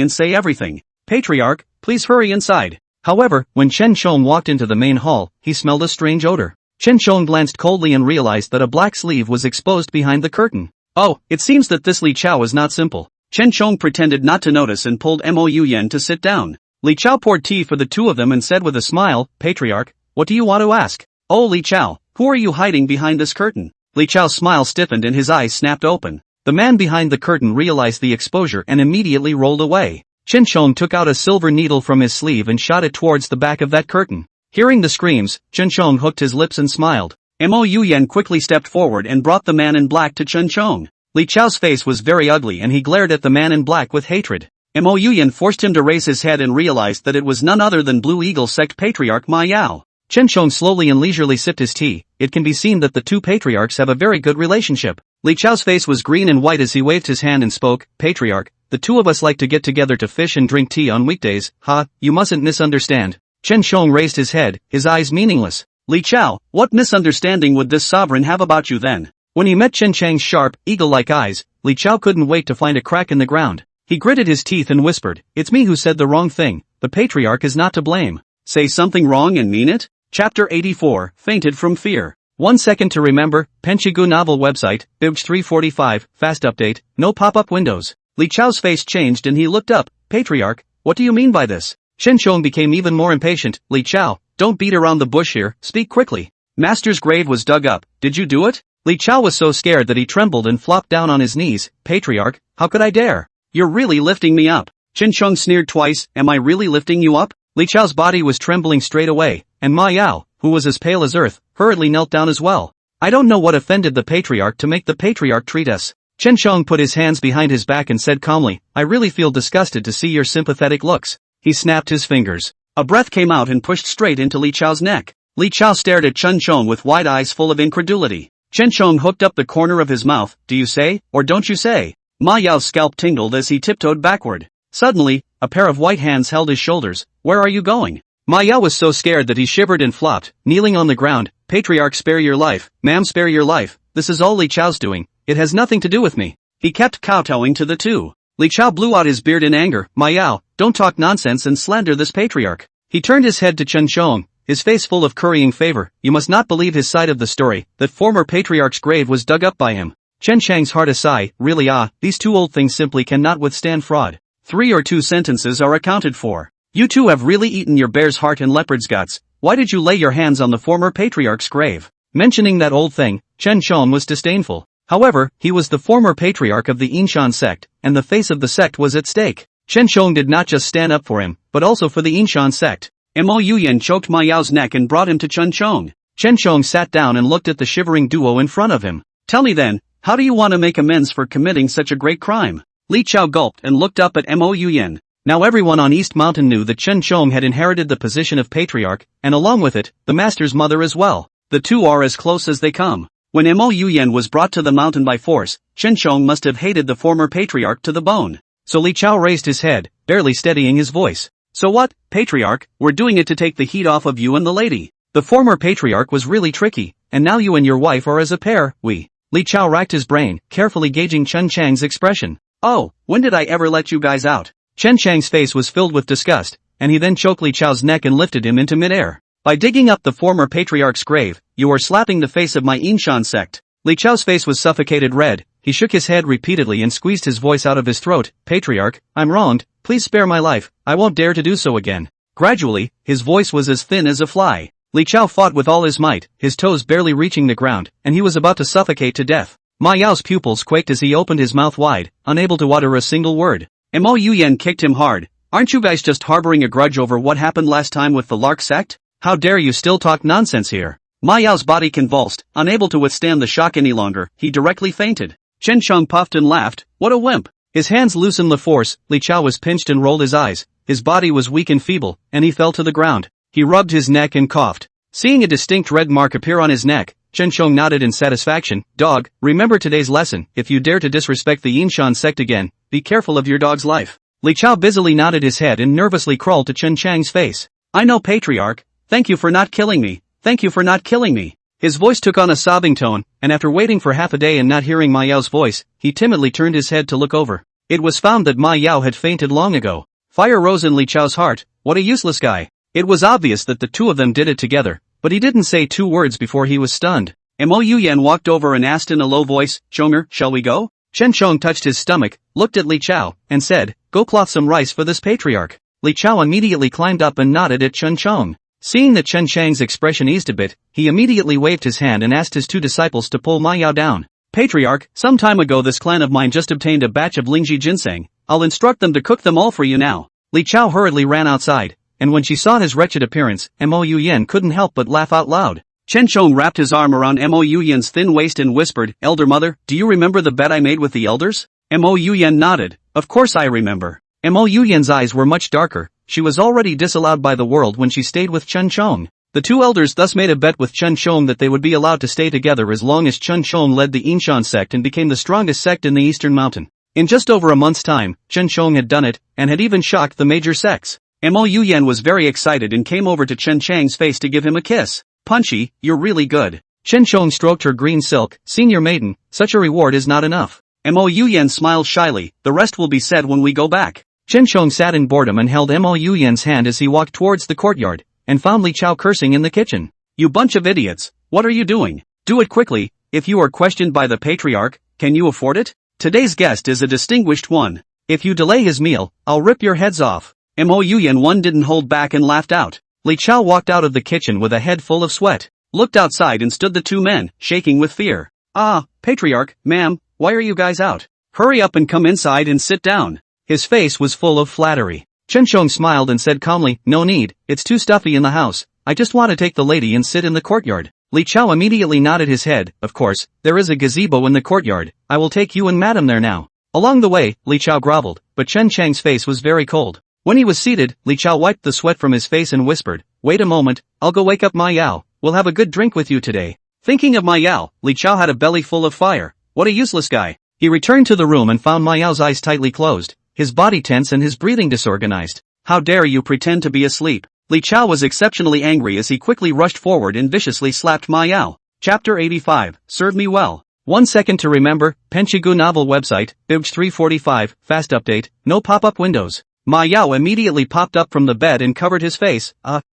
Speaker 2: and say everything. Patriarch, please hurry inside. However, when Chen Shong walked into the main hall, he smelled a strange odor. Chen Shong glanced coldly and realized that a black sleeve was exposed behind the curtain. Oh, it seems that this Li Chao is not simple. Chen Shong pretended not to notice and pulled Mo Yuyan to sit down. Li Chao poured tea for the 2 of them and said with a smile, Patriarch, what do you want to ask? Oh Li Chao, who are you hiding behind this curtain? Li Chao's smile stiffened and his eyes snapped open. The man behind the curtain realized the exposure and immediately rolled away. Chen Shong took out a silver needle from his sleeve and shot it towards the back of that curtain. Hearing the screams, Chen Shong hooked his lips and smiled. Mo Yuyan quickly stepped forward and brought the man in black to Chen Shong. Li Chao's face was very ugly and he glared at the man in black with hatred. Mo Yuyan forced him to raise his head and realized that it was none other than Blue Eagle sect patriarch Ma Yao. Chen Shong slowly and leisurely sipped his tea. It can be seen that the 2 patriarchs have a very good relationship. Li Chao's face was green and white as he waved his hand and spoke, Patriarch, the 2 of us like to get together to fish and drink tea on weekdays. Ha, you mustn't misunderstand. Chen Shong raised his head, his eyes meaningless. Li Chao, what misunderstanding would this sovereign have about you then? When he met Chen Chang's sharp, eagle-like eyes, Li Chao couldn't wait to find a crack in the ground. He gritted his teeth and whispered, it's me who said the wrong thing, the patriarch is not to blame. Say something wrong and mean it? Chapter 84, Fainted from Fear. 1 second to remember, Penchigu novel website, Bibj 345, fast update, no pop-up windows. Li Chao's face changed and he looked up, Patriarch, what do you mean by this? Chen Shong became even more impatient, Li Chao, don't beat around the bush here, speak quickly. Master's grave was dug up, did you do it? Li Chao was so scared that he trembled and flopped down on his knees, Patriarch, how could I dare? You're really lifting me up. Chen Shong sneered twice, am I really lifting you up? Li Chao's body was trembling straight away, and Ma Yao, who was as pale as earth, hurriedly knelt down as well. I don't know what offended the patriarch to make the patriarch treat us. Chen Shong put his hands behind his back and said calmly, I really feel disgusted to see your sympathetic looks. He snapped his fingers. A breath came out and pushed straight into Li Chao's neck. Li Chao stared at Chen Shong with wide eyes full of incredulity. Chen Shong hooked up the corner of his mouth, do you say, or don't you say? Ma Yao's scalp tingled as he tiptoed backward. Suddenly, a pair of white hands held his shoulders. Where are you going? Ma Yao was so scared that he shivered and flopped, kneeling on the ground. Patriarch, spare your life, ma'am, spare your life, this is all Li Chao's doing, it has nothing to do with me. He kept kowtowing to the 2. Li Chao blew out his beard in anger. Ma Yao, don't talk nonsense and slander this patriarch. He turned his head to Chen Shong, his face full of currying favor. You must not believe his side of the story, that former patriarch's grave was dug up by him. Chen Chang's heart a sigh, really these 2 old things simply cannot withstand fraud. 3 or 2 sentences are accounted for. You 2 have really eaten your bear's heart and leopard's guts. Why did you lay your hands on the former patriarch's grave? Mentioning that old thing, Chen Shong was disdainful. However, he was the former patriarch of the Yinshan sect, and the face of the sect was at stake. Chen Shong did not just stand up for him, but also for the Yinshan sect. Mo Yuyan choked Ma Yao's neck and brought him to Chen Shong. Chen Shong sat down and looked at the shivering duo in front of him. Tell me then, how do you want to make amends for committing such a great crime? Li Chao gulped and looked up at Mo Yuyan. Now everyone on East Mountain knew that Chen Shong had inherited the position of patriarch, and along with it, the master's mother as well. The two are as close as they come. When Mo Yuyan was brought to the mountain by force, Chen Shong must have hated the former patriarch to the bone. So Li Chao raised his head, barely steadying his voice. So what, patriarch, we're doing it to take the heat off of you and the lady. The former patriarch was really tricky, and now you and your wife are as a pair, Li Chao racked his brain, carefully gauging Chen Chang's expression. Oh, when did I ever let you guys out? Chen Chang's face was filled with disgust, and he then choked Li Chao's neck and lifted him into midair. By digging up the former patriarch's grave, you are slapping the face of my Inshan sect. Li Chao's face was suffocated red, he shook his head repeatedly and squeezed his voice out of his throat. Patriarch, I'm wronged, please spare my life, I won't dare to do so again. Gradually, his voice was as thin as a fly. Li Chao fought with all his might, his toes barely reaching the ground, and he was about to suffocate to death. Ma Yao's pupils quaked as he opened his mouth wide, unable to utter a single word. Mo Yuyan kicked him hard. Aren't you guys just harboring a grudge over what happened last time with the Lark sect? How dare you still talk nonsense here? Ma Yao's body convulsed, unable to withstand the shock any longer, he directly fainted. Chen Shong puffed and laughed. What a wimp. His hands loosened the force, Li Chao was pinched and rolled his eyes, his body was weak and feeble, and he fell to the ground. He rubbed his neck and coughed. Seeing a distinct red mark appear on his neck, Chen Shong nodded in satisfaction. Dog, remember today's lesson, if you dare to disrespect the Yinshan sect again, be careful of your dog's life. Li Chao busily nodded his head and nervously crawled to Chen Chang's face. I know patriarch, thank you for not killing me, thank you for not killing me. His voice took on a sobbing tone, and after waiting for half a day and not hearing Ma Yao's voice, he timidly turned his head to look over. It was found that Ma Yao had fainted long ago. Fire rose in Li Chao's heart. What a useless guy. It was obvious that the two of them did it together, but he didn't say 2 words before he was stunned. Mo Yuyan walked over and asked in a low voice, Shonger, shall we go? Chen Shong touched his stomach, looked at Li Chao, and said, go cloth some rice for this patriarch. Li Chao immediately climbed up and nodded at Chen Shong. Seeing that Chen Chang's expression eased a bit, he immediately waved his hand and asked his 2 disciples to pull Ma Yao down. Patriarch, some time ago this clan of mine just obtained a batch of Lingji ginseng, I'll instruct them to cook them all for you now. Li Chao hurriedly ran outside, and when she saw his wretched appearance, Mo Yuyan couldn't help but laugh out loud. Chen Shong wrapped his arm around Mo Yuyan's thin waist and whispered, Elder mother, do you remember the bet I made with the elders? Mo Yuyan nodded. Of course I remember. Mo Yuyan's eyes were much darker, she was already disallowed by the world when she stayed with Chen Shong. The 2 elders thus made a bet with Chen Shong that they would be allowed to stay together as long as Chen Shong led the Yinshan sect and became the strongest sect in the Eastern Mountain. In just over a month's time, Chen Shong had done it, and had even shocked the major sects. Mo Yuyan was very excited and came over to Chen Chang's face to give him a kiss. Punchy, you're really good. Chen Shong stroked her green silk. Senior maiden, such a reward is not enough. Mo Yuyan smiled shyly, the rest will be said when we go back. Chen Shong sat in boredom and held Mo Yuyan's hand as he walked towards the courtyard, and found Li Chao cursing in the kitchen. You bunch of idiots, what are you doing? Do it quickly, if you are questioned by the patriarch, can you afford it? Today's guest is a distinguished one. If you delay his meal, I'll rip your heads off. Mo Yuyan didn't hold back and laughed out. Li Chao walked out of the kitchen with a head full of sweat, looked outside and stood the 2 men, shaking with fear. Ah, patriarch, ma'am, why are you guys out? Hurry up and come inside and sit down. His face was full of flattery. Chen Shong smiled and said calmly, no need, it's too stuffy in the house, I just want to take the lady and sit in the courtyard. Li Chao immediately nodded his head. Of course, there is a gazebo in the courtyard, I will take you and madam there now. Along the way, Li Chao groveled, but Chen Chang's face was very cold. When he was seated, Li Chao wiped the sweat from his face and whispered, wait a moment, I'll go wake up Ma Yao, we'll have a good drink with you today. Thinking of Ma Yao, Li Chao had a belly full of fire. What a useless guy. He returned to the room and found Ma Yao's eyes tightly closed, his body tense and his breathing disorganized. How dare you pretend to be asleep? Li Chao was exceptionally angry as he quickly rushed forward and viciously slapped Ma Yao. Chapter 85, Serve Me Well. 1 second to remember, Penchigu novel website, Bibs 345, fast update, no pop-up windows. Ma Yao immediately popped up from the bed and covered his face.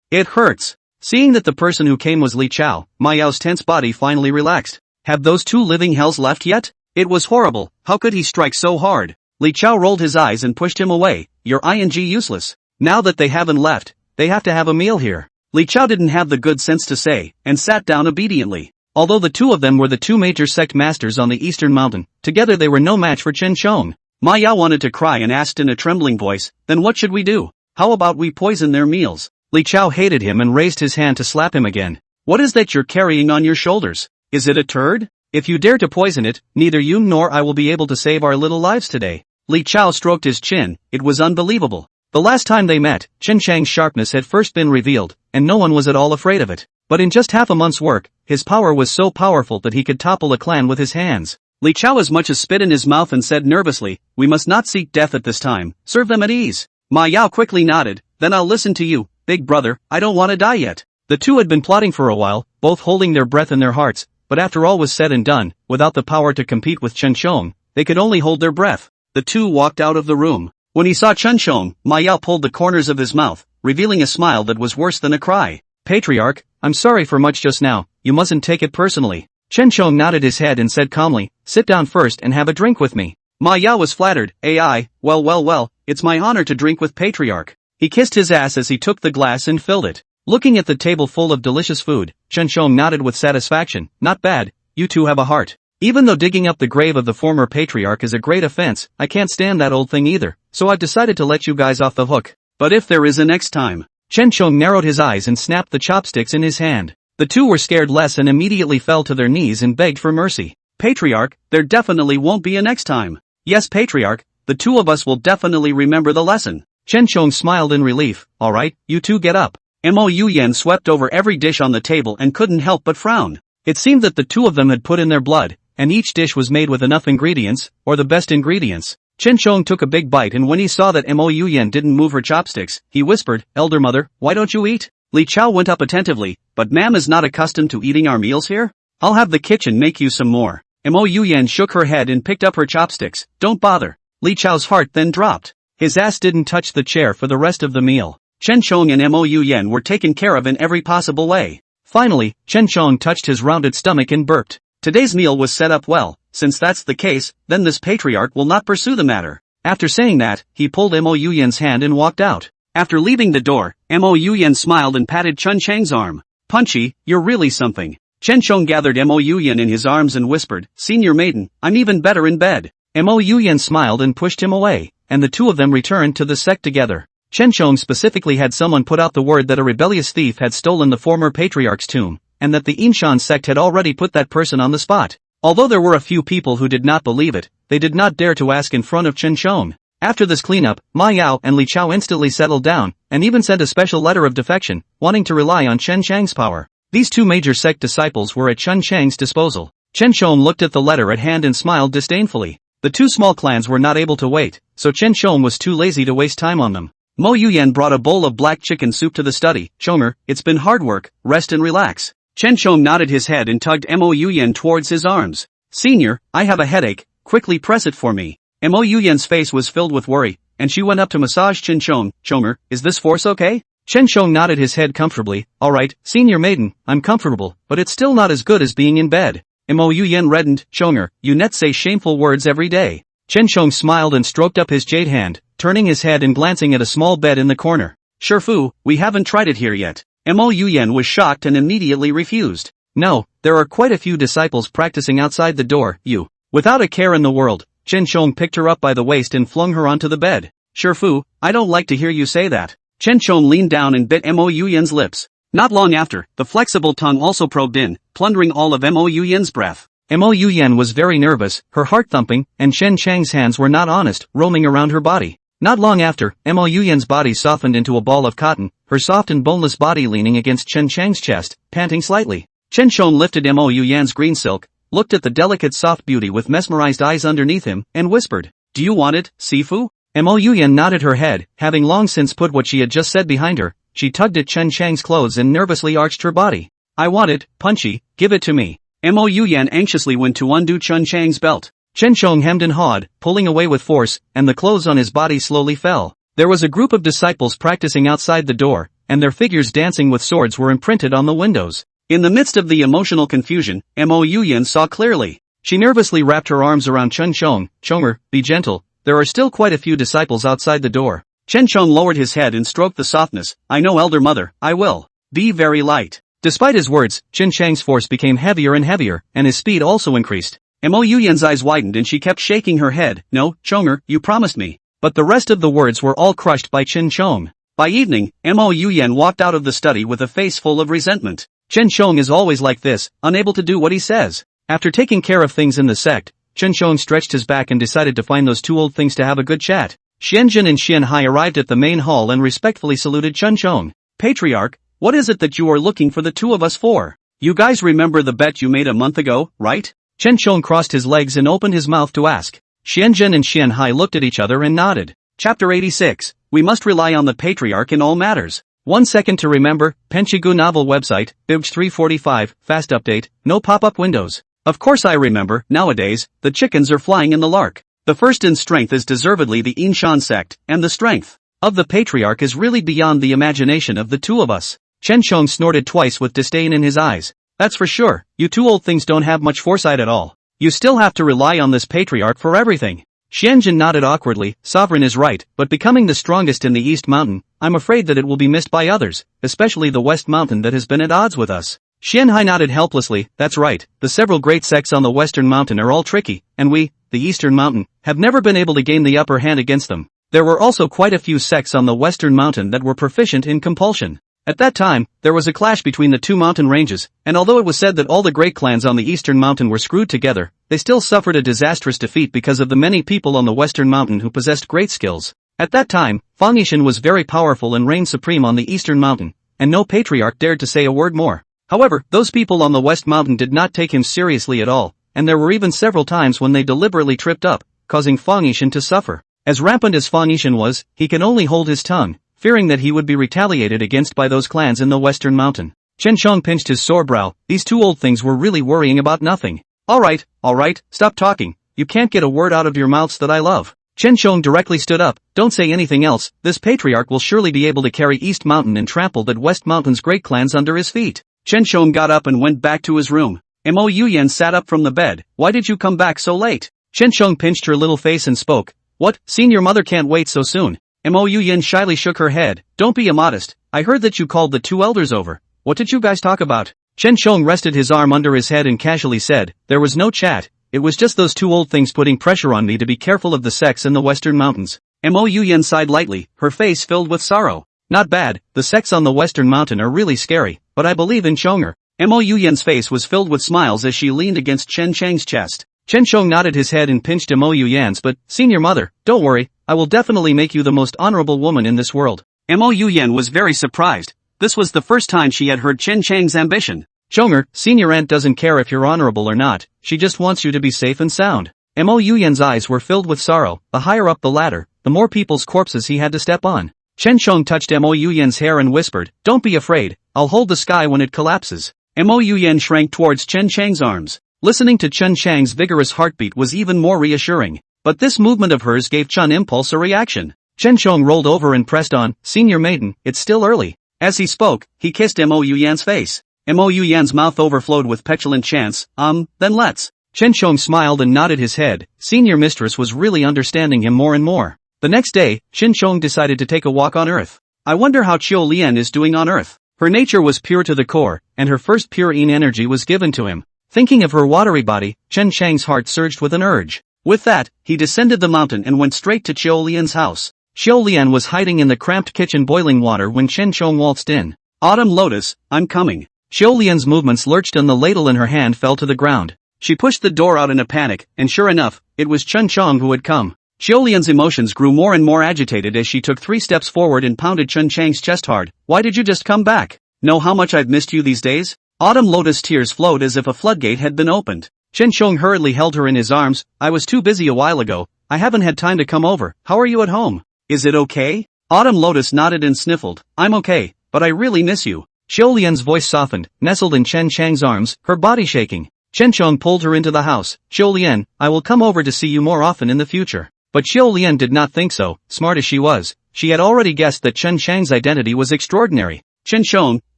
Speaker 2: It hurts. Seeing that the person who came was Li Chao, Ma Yao's tense body finally relaxed. Have those 2 living hells left yet? It was horrible, how could he strike so hard? Li Chao rolled his eyes and pushed him away. You're useless. Now that they haven't left, they have to have a meal here. Li Chao didn't have the good sense to say, and sat down obediently. Although the 2 of them were the 2 major sect masters on the Eastern Mountain, together they were no match for Chen Shong. Ma Yao wanted to cry and asked in a trembling voice, then what should we do? How about we poison their meals? Li Chao hated him and raised his hand to slap him again. What is that you're carrying on your shoulders? Is it a turd? If you dare to poison it, neither you nor I will be able to save our little lives today. Li Chao stroked his chin. It was unbelievable. The last time they met, Chen Chang's sharpness had first been revealed, and no one was at all afraid of it. But in just half a month's work, his power was so powerful that he could topple a clan with his hands. Li Chao as much as spit in his mouth and said nervously, "We must not seek death at this time, serve them at ease." Ma Yao quickly nodded, "Then I'll listen to you, big brother, I don't want to die yet." The two had been plotting for a while, both holding their breath in their hearts, but after all was said and done, without the power to compete with Chen Shong, they could only hold their breath. The two walked out of the room. When he saw Chen Shong, Ma Yao pulled the corners of his mouth, revealing a smile that was worse than a cry. "Patriarch, I'm sorry for much just now, you mustn't take it personally." Chen Shong nodded his head and said calmly, "Sit down first and have a drink with me." Ma Yao was flattered. "Ai, well, it's my honor to drink with Patriarch." He kissed his ass as he took the glass and filled it. Looking at the table full of delicious food, Chen Shong nodded with satisfaction. "Not bad, you two have a heart. Even though digging up the grave of the former patriarch is a great offense, I can't stand that old thing either, so I've decided to let you guys off the hook. But if there is a next time." Chen Shong narrowed his eyes and snapped the chopsticks in his hand. The two were scared less and immediately fell to their knees and begged for mercy. "Patriarch, there definitely won't be a next time." "Yes, Patriarch, the two of us will definitely remember the lesson." Chen Shong smiled in relief. "Alright, you two get up." Mo Yuyan swept over every dish on the table and couldn't help but frown. It seemed that the two of them had put in their blood, and each dish was made with enough ingredients, or the best ingredients. Chen Shong took a big bite and when he saw that Mo Yuyan didn't move her chopsticks, he whispered, "Elder mother, why don't you eat?" Li Chao went up attentively, "But ma'am is not accustomed to eating our meals here? I'll have the kitchen make you some more." Mo Yuyan shook her head and picked up her chopsticks. "Don't bother." Li Chao's heart then dropped. His ass didn't touch the chair for the rest of the meal. Chen Shong and Mo Yuyan were taken care of in every possible way. Finally, Chen Shong touched his rounded stomach and burped. Today's meal was set up well. Since that's the case, then this patriarch will not pursue the matter. After saying that, he pulled Mo Yuyan's hand and walked out. After leaving the door, Mo Yuyan smiled and patted Chen Chang's arm. "Punchy, you're really something." Chen Shong gathered Mo Yuyan in his arms and whispered, "Senior maiden, I'm even better in bed." Mo Yuyan smiled and pushed him away, and the two of them returned to the sect together. Chen Shong specifically had someone put out the word that a rebellious thief had stolen the former patriarch's tomb, and that the Inshan sect had already put that person on the spot. Although there were a few people who did not believe it, they did not dare to ask in front of Chen Shong. After this cleanup, Ma Yao and Li Chao instantly settled down, and even sent a special letter of defection, wanting to rely on Chen Chang's power. These two major sect disciples were at Chen Chang's disposal. Chen Shong looked at the letter at hand and smiled disdainfully. The two small clans were not able to wait, so Chen Shong was too lazy to waste time on them. Mo Yuyan brought a bowl of black chicken soup to the study. "Chonger, it's been hard work, rest and relax." Chen Shong nodded his head and tugged Mo Yuyan towards his arms. "Senior, I have a headache, quickly press it for me." Mo Yuyan's face was filled with worry, and she went up to massage Chen Shong. "Chonger, is this force okay?" Chen Shong nodded his head comfortably. "Alright, senior maiden, I'm comfortable, but it's still not as good as being in bed." Mo Yuyan reddened. "Chonger, you net say shameful words every day." Chen Shong smiled and stroked up his jade hand, turning his head and glancing at a small bed in the corner. "Shifu, we haven't tried it here yet." Mo Yuyan was shocked and immediately refused. "No, there are quite a few disciples practicing outside the door, you." Without a care in the world, Chen Shong picked her up by the waist and flung her onto the bed. "Shifu, I don't like to hear you say that." Chen Shong leaned down and bit Mo Yuyan's lips. Not long after, the flexible tongue also probed in, plundering all of Mo Yuyan's breath. Mo Yuyan was very nervous, her heart thumping, and Chen Chang's hands were not honest, roaming around her body. Not long after, Mo Yuyan's body softened into a ball of cotton, her soft and boneless body leaning against Chen Chang's chest, panting slightly. Chen Shong lifted Mo Yuyan's green silk, looked at the delicate soft beauty with mesmerized eyes underneath him, and whispered, "Do you want it, Sifu?" Mo Yuyan nodded her head, having long since put what she had just said behind her. She tugged at Chen Chang's clothes and nervously arched her body. "I want it, Punchy, give it to me." Mo Yuyan anxiously went to undo Chen Chang's belt. Chen Shong hemmed and hawed, pulling away with force, and the clothes on his body slowly fell. There was a group of disciples practicing outside the door, and their figures dancing with swords were imprinted on the windows. In the midst of the emotional confusion, Mo Yuyan saw clearly. She nervously wrapped her arms around Chen Shong. "Chonger, be gentle, there are still quite a few disciples outside the door." Chen Shong lowered his head and stroked the softness. "I know, elder mother, I will. Be very light." Despite his words, Chen Chang's force became heavier and heavier, and his speed also increased. Mo Yuyan's eyes widened and she kept shaking her head. "No, Chonger, you promised me." But the rest of the words were all crushed by Chen Shong. By evening, Mo Yuyan walked out of the study with a face full of resentment. Chen Shong is always like this, unable to do what he says. After taking care of things in the sect, Chen Shong stretched his back and decided to find those two old things to have a good chat. Xianjun and Xianhai arrived at the main hall and respectfully saluted Chen Shong. Patriarch, what is it that you are looking for the two of us for? You guys remember the bet you made a month ago, right? Chen Shong crossed his legs and opened his mouth to ask. Xianjun and Xianhai looked at each other and nodded. Chapter 86, We must rely on the patriarch in all matters. 1 second to remember, Penchigu novel website, Bibj 345, fast update, no pop-up windows. Of course I remember, nowadays, the chickens are flying in the lark. The first in strength is deservedly the Inshan sect, and the strength of the patriarch is really beyond the imagination of the two of us. Chen Shong snorted twice with disdain in his eyes. That's for sure, you two old things don't have much foresight at all. You still have to rely on this patriarch for everything. Xianjun nodded awkwardly, sovereign is right, but becoming the strongest in the East Mountain, I'm afraid that it will be missed by others, especially the West Mountain that has been at odds with us. Xianhai nodded helplessly, that's right, the several great sects on the Western Mountain are all tricky, and we, the Eastern Mountain, have never been able to gain the upper hand against them. There were also quite a few sects on the Western Mountain that were proficient in compulsion. At that time, there was a clash between the two mountain ranges, and although it was said that all the great clans on the Eastern Mountain were screwed together, they still suffered a disastrous defeat because of the many people on the Western Mountain who possessed great skills. At that time, Fang Yishan was very powerful and reigned supreme on the Eastern Mountain, and no patriarch dared to say a word more. However, those people on the West Mountain did not take him seriously at all, and there were even several times when they deliberately tripped up, causing Fang Yishan to suffer. As rampant as Fang Yishan was, he could only hold his tongue, fearing that he would be retaliated against by those clans in the Western Mountain. Chen Shong pinched his sore brow, these two old things were really worrying about nothing. Alright, stop talking, you can't get a word out of your mouths that I love. Chen Shong directly stood up, don't say anything else, this patriarch will surely be able to carry East Mountain and trample that West Mountain's great clans under his feet. Chen Shong got up and went back to his room. Mo Yuyan sat up from the bed, why did you come back so late? Chen Shong pinched her little face and spoke, what, senior mother can't wait so soon. Mo Yuyan shyly shook her head, don't be immodest, I heard that you called the two elders over. What did you guys talk about? Chen Shong rested his arm under his head and casually said, there was no chat, it was just those two old things putting pressure on me to be careful of the sects in the Western Mountains. Mo Yuyan sighed lightly, her face filled with sorrow. Not bad, the sects on the Western Mountain are really scary, but I believe in Chonger. Mo Yuyan's face was filled with smiles as she leaned against Chen Chang's chest. Chen Shong nodded his head and pinched Mo Yuyan's, but, senior mother, don't worry, I will definitely make you the most honorable woman in this world. Mo Yuyan was very surprised. This was the first time she had heard Chen Chang's ambition. Chonger, senior aunt doesn't care if you're honorable or not, she just wants you to be safe and sound. Mo Yuyan's eyes were filled with sorrow, the higher up the ladder, the more people's corpses he had to step on. Chen Shong touched Mo Yuyan's hair and whispered, don't be afraid, I'll hold the sky when it collapses. Mo Yuyan shrank towards Chen Chang's arms. Listening to Chen Chang's vigorous heartbeat was even more reassuring. But this movement of hers gave Chen Impulse a reaction. Chen Shong rolled over and pressed on, senior maiden, it's still early. As he spoke, he kissed Mo Yuyan's face. Mo Yuyan's mouth overflowed with petulant chants, then let's. Chen Shong smiled and nodded his head, senior mistress was really understanding him more and more. The next day, Chen Shong decided to take a walk on Earth. I wonder how Qiu Lian is doing on Earth. Her nature was pure to the core, and her first pure Yin energy was given to him. Thinking of her watery body, Chen Chang's heart surged with an urge. With that, he descended the mountain and went straight to Qiu Lian's house. Qiu Lian was hiding in the cramped kitchen boiling water when Chen Shong waltzed in. Autumn Lotus, I'm coming. Qiu Lian's movements lurched and the ladle in her hand fell to the ground. She pushed the door out in a panic, and sure enough, it was Chen Shong who had come. Qiu Lian's emotions grew more and more agitated as she took 3 steps forward and pounded Chen Chang's chest hard. Why did you just come back? Know how much I've missed you these days? Autumn Lotus tears flowed as if a floodgate had been opened. Chen Shong hurriedly held her in his arms, I was too busy a while ago, I haven't had time to come over, how are you at home? Is it okay? Autumn Lotus nodded and sniffled, I'm okay, but I really miss you. Qiu Lian's voice softened, nestled in Chen Chang's arms, her body shaking. Chen Shong pulled her into the house, Qiu Lian, I will come over to see you more often in the future. But Qiu Lian did not think so, smart as she was, she had already guessed that Chen Chang's identity was extraordinary. Chen Shong,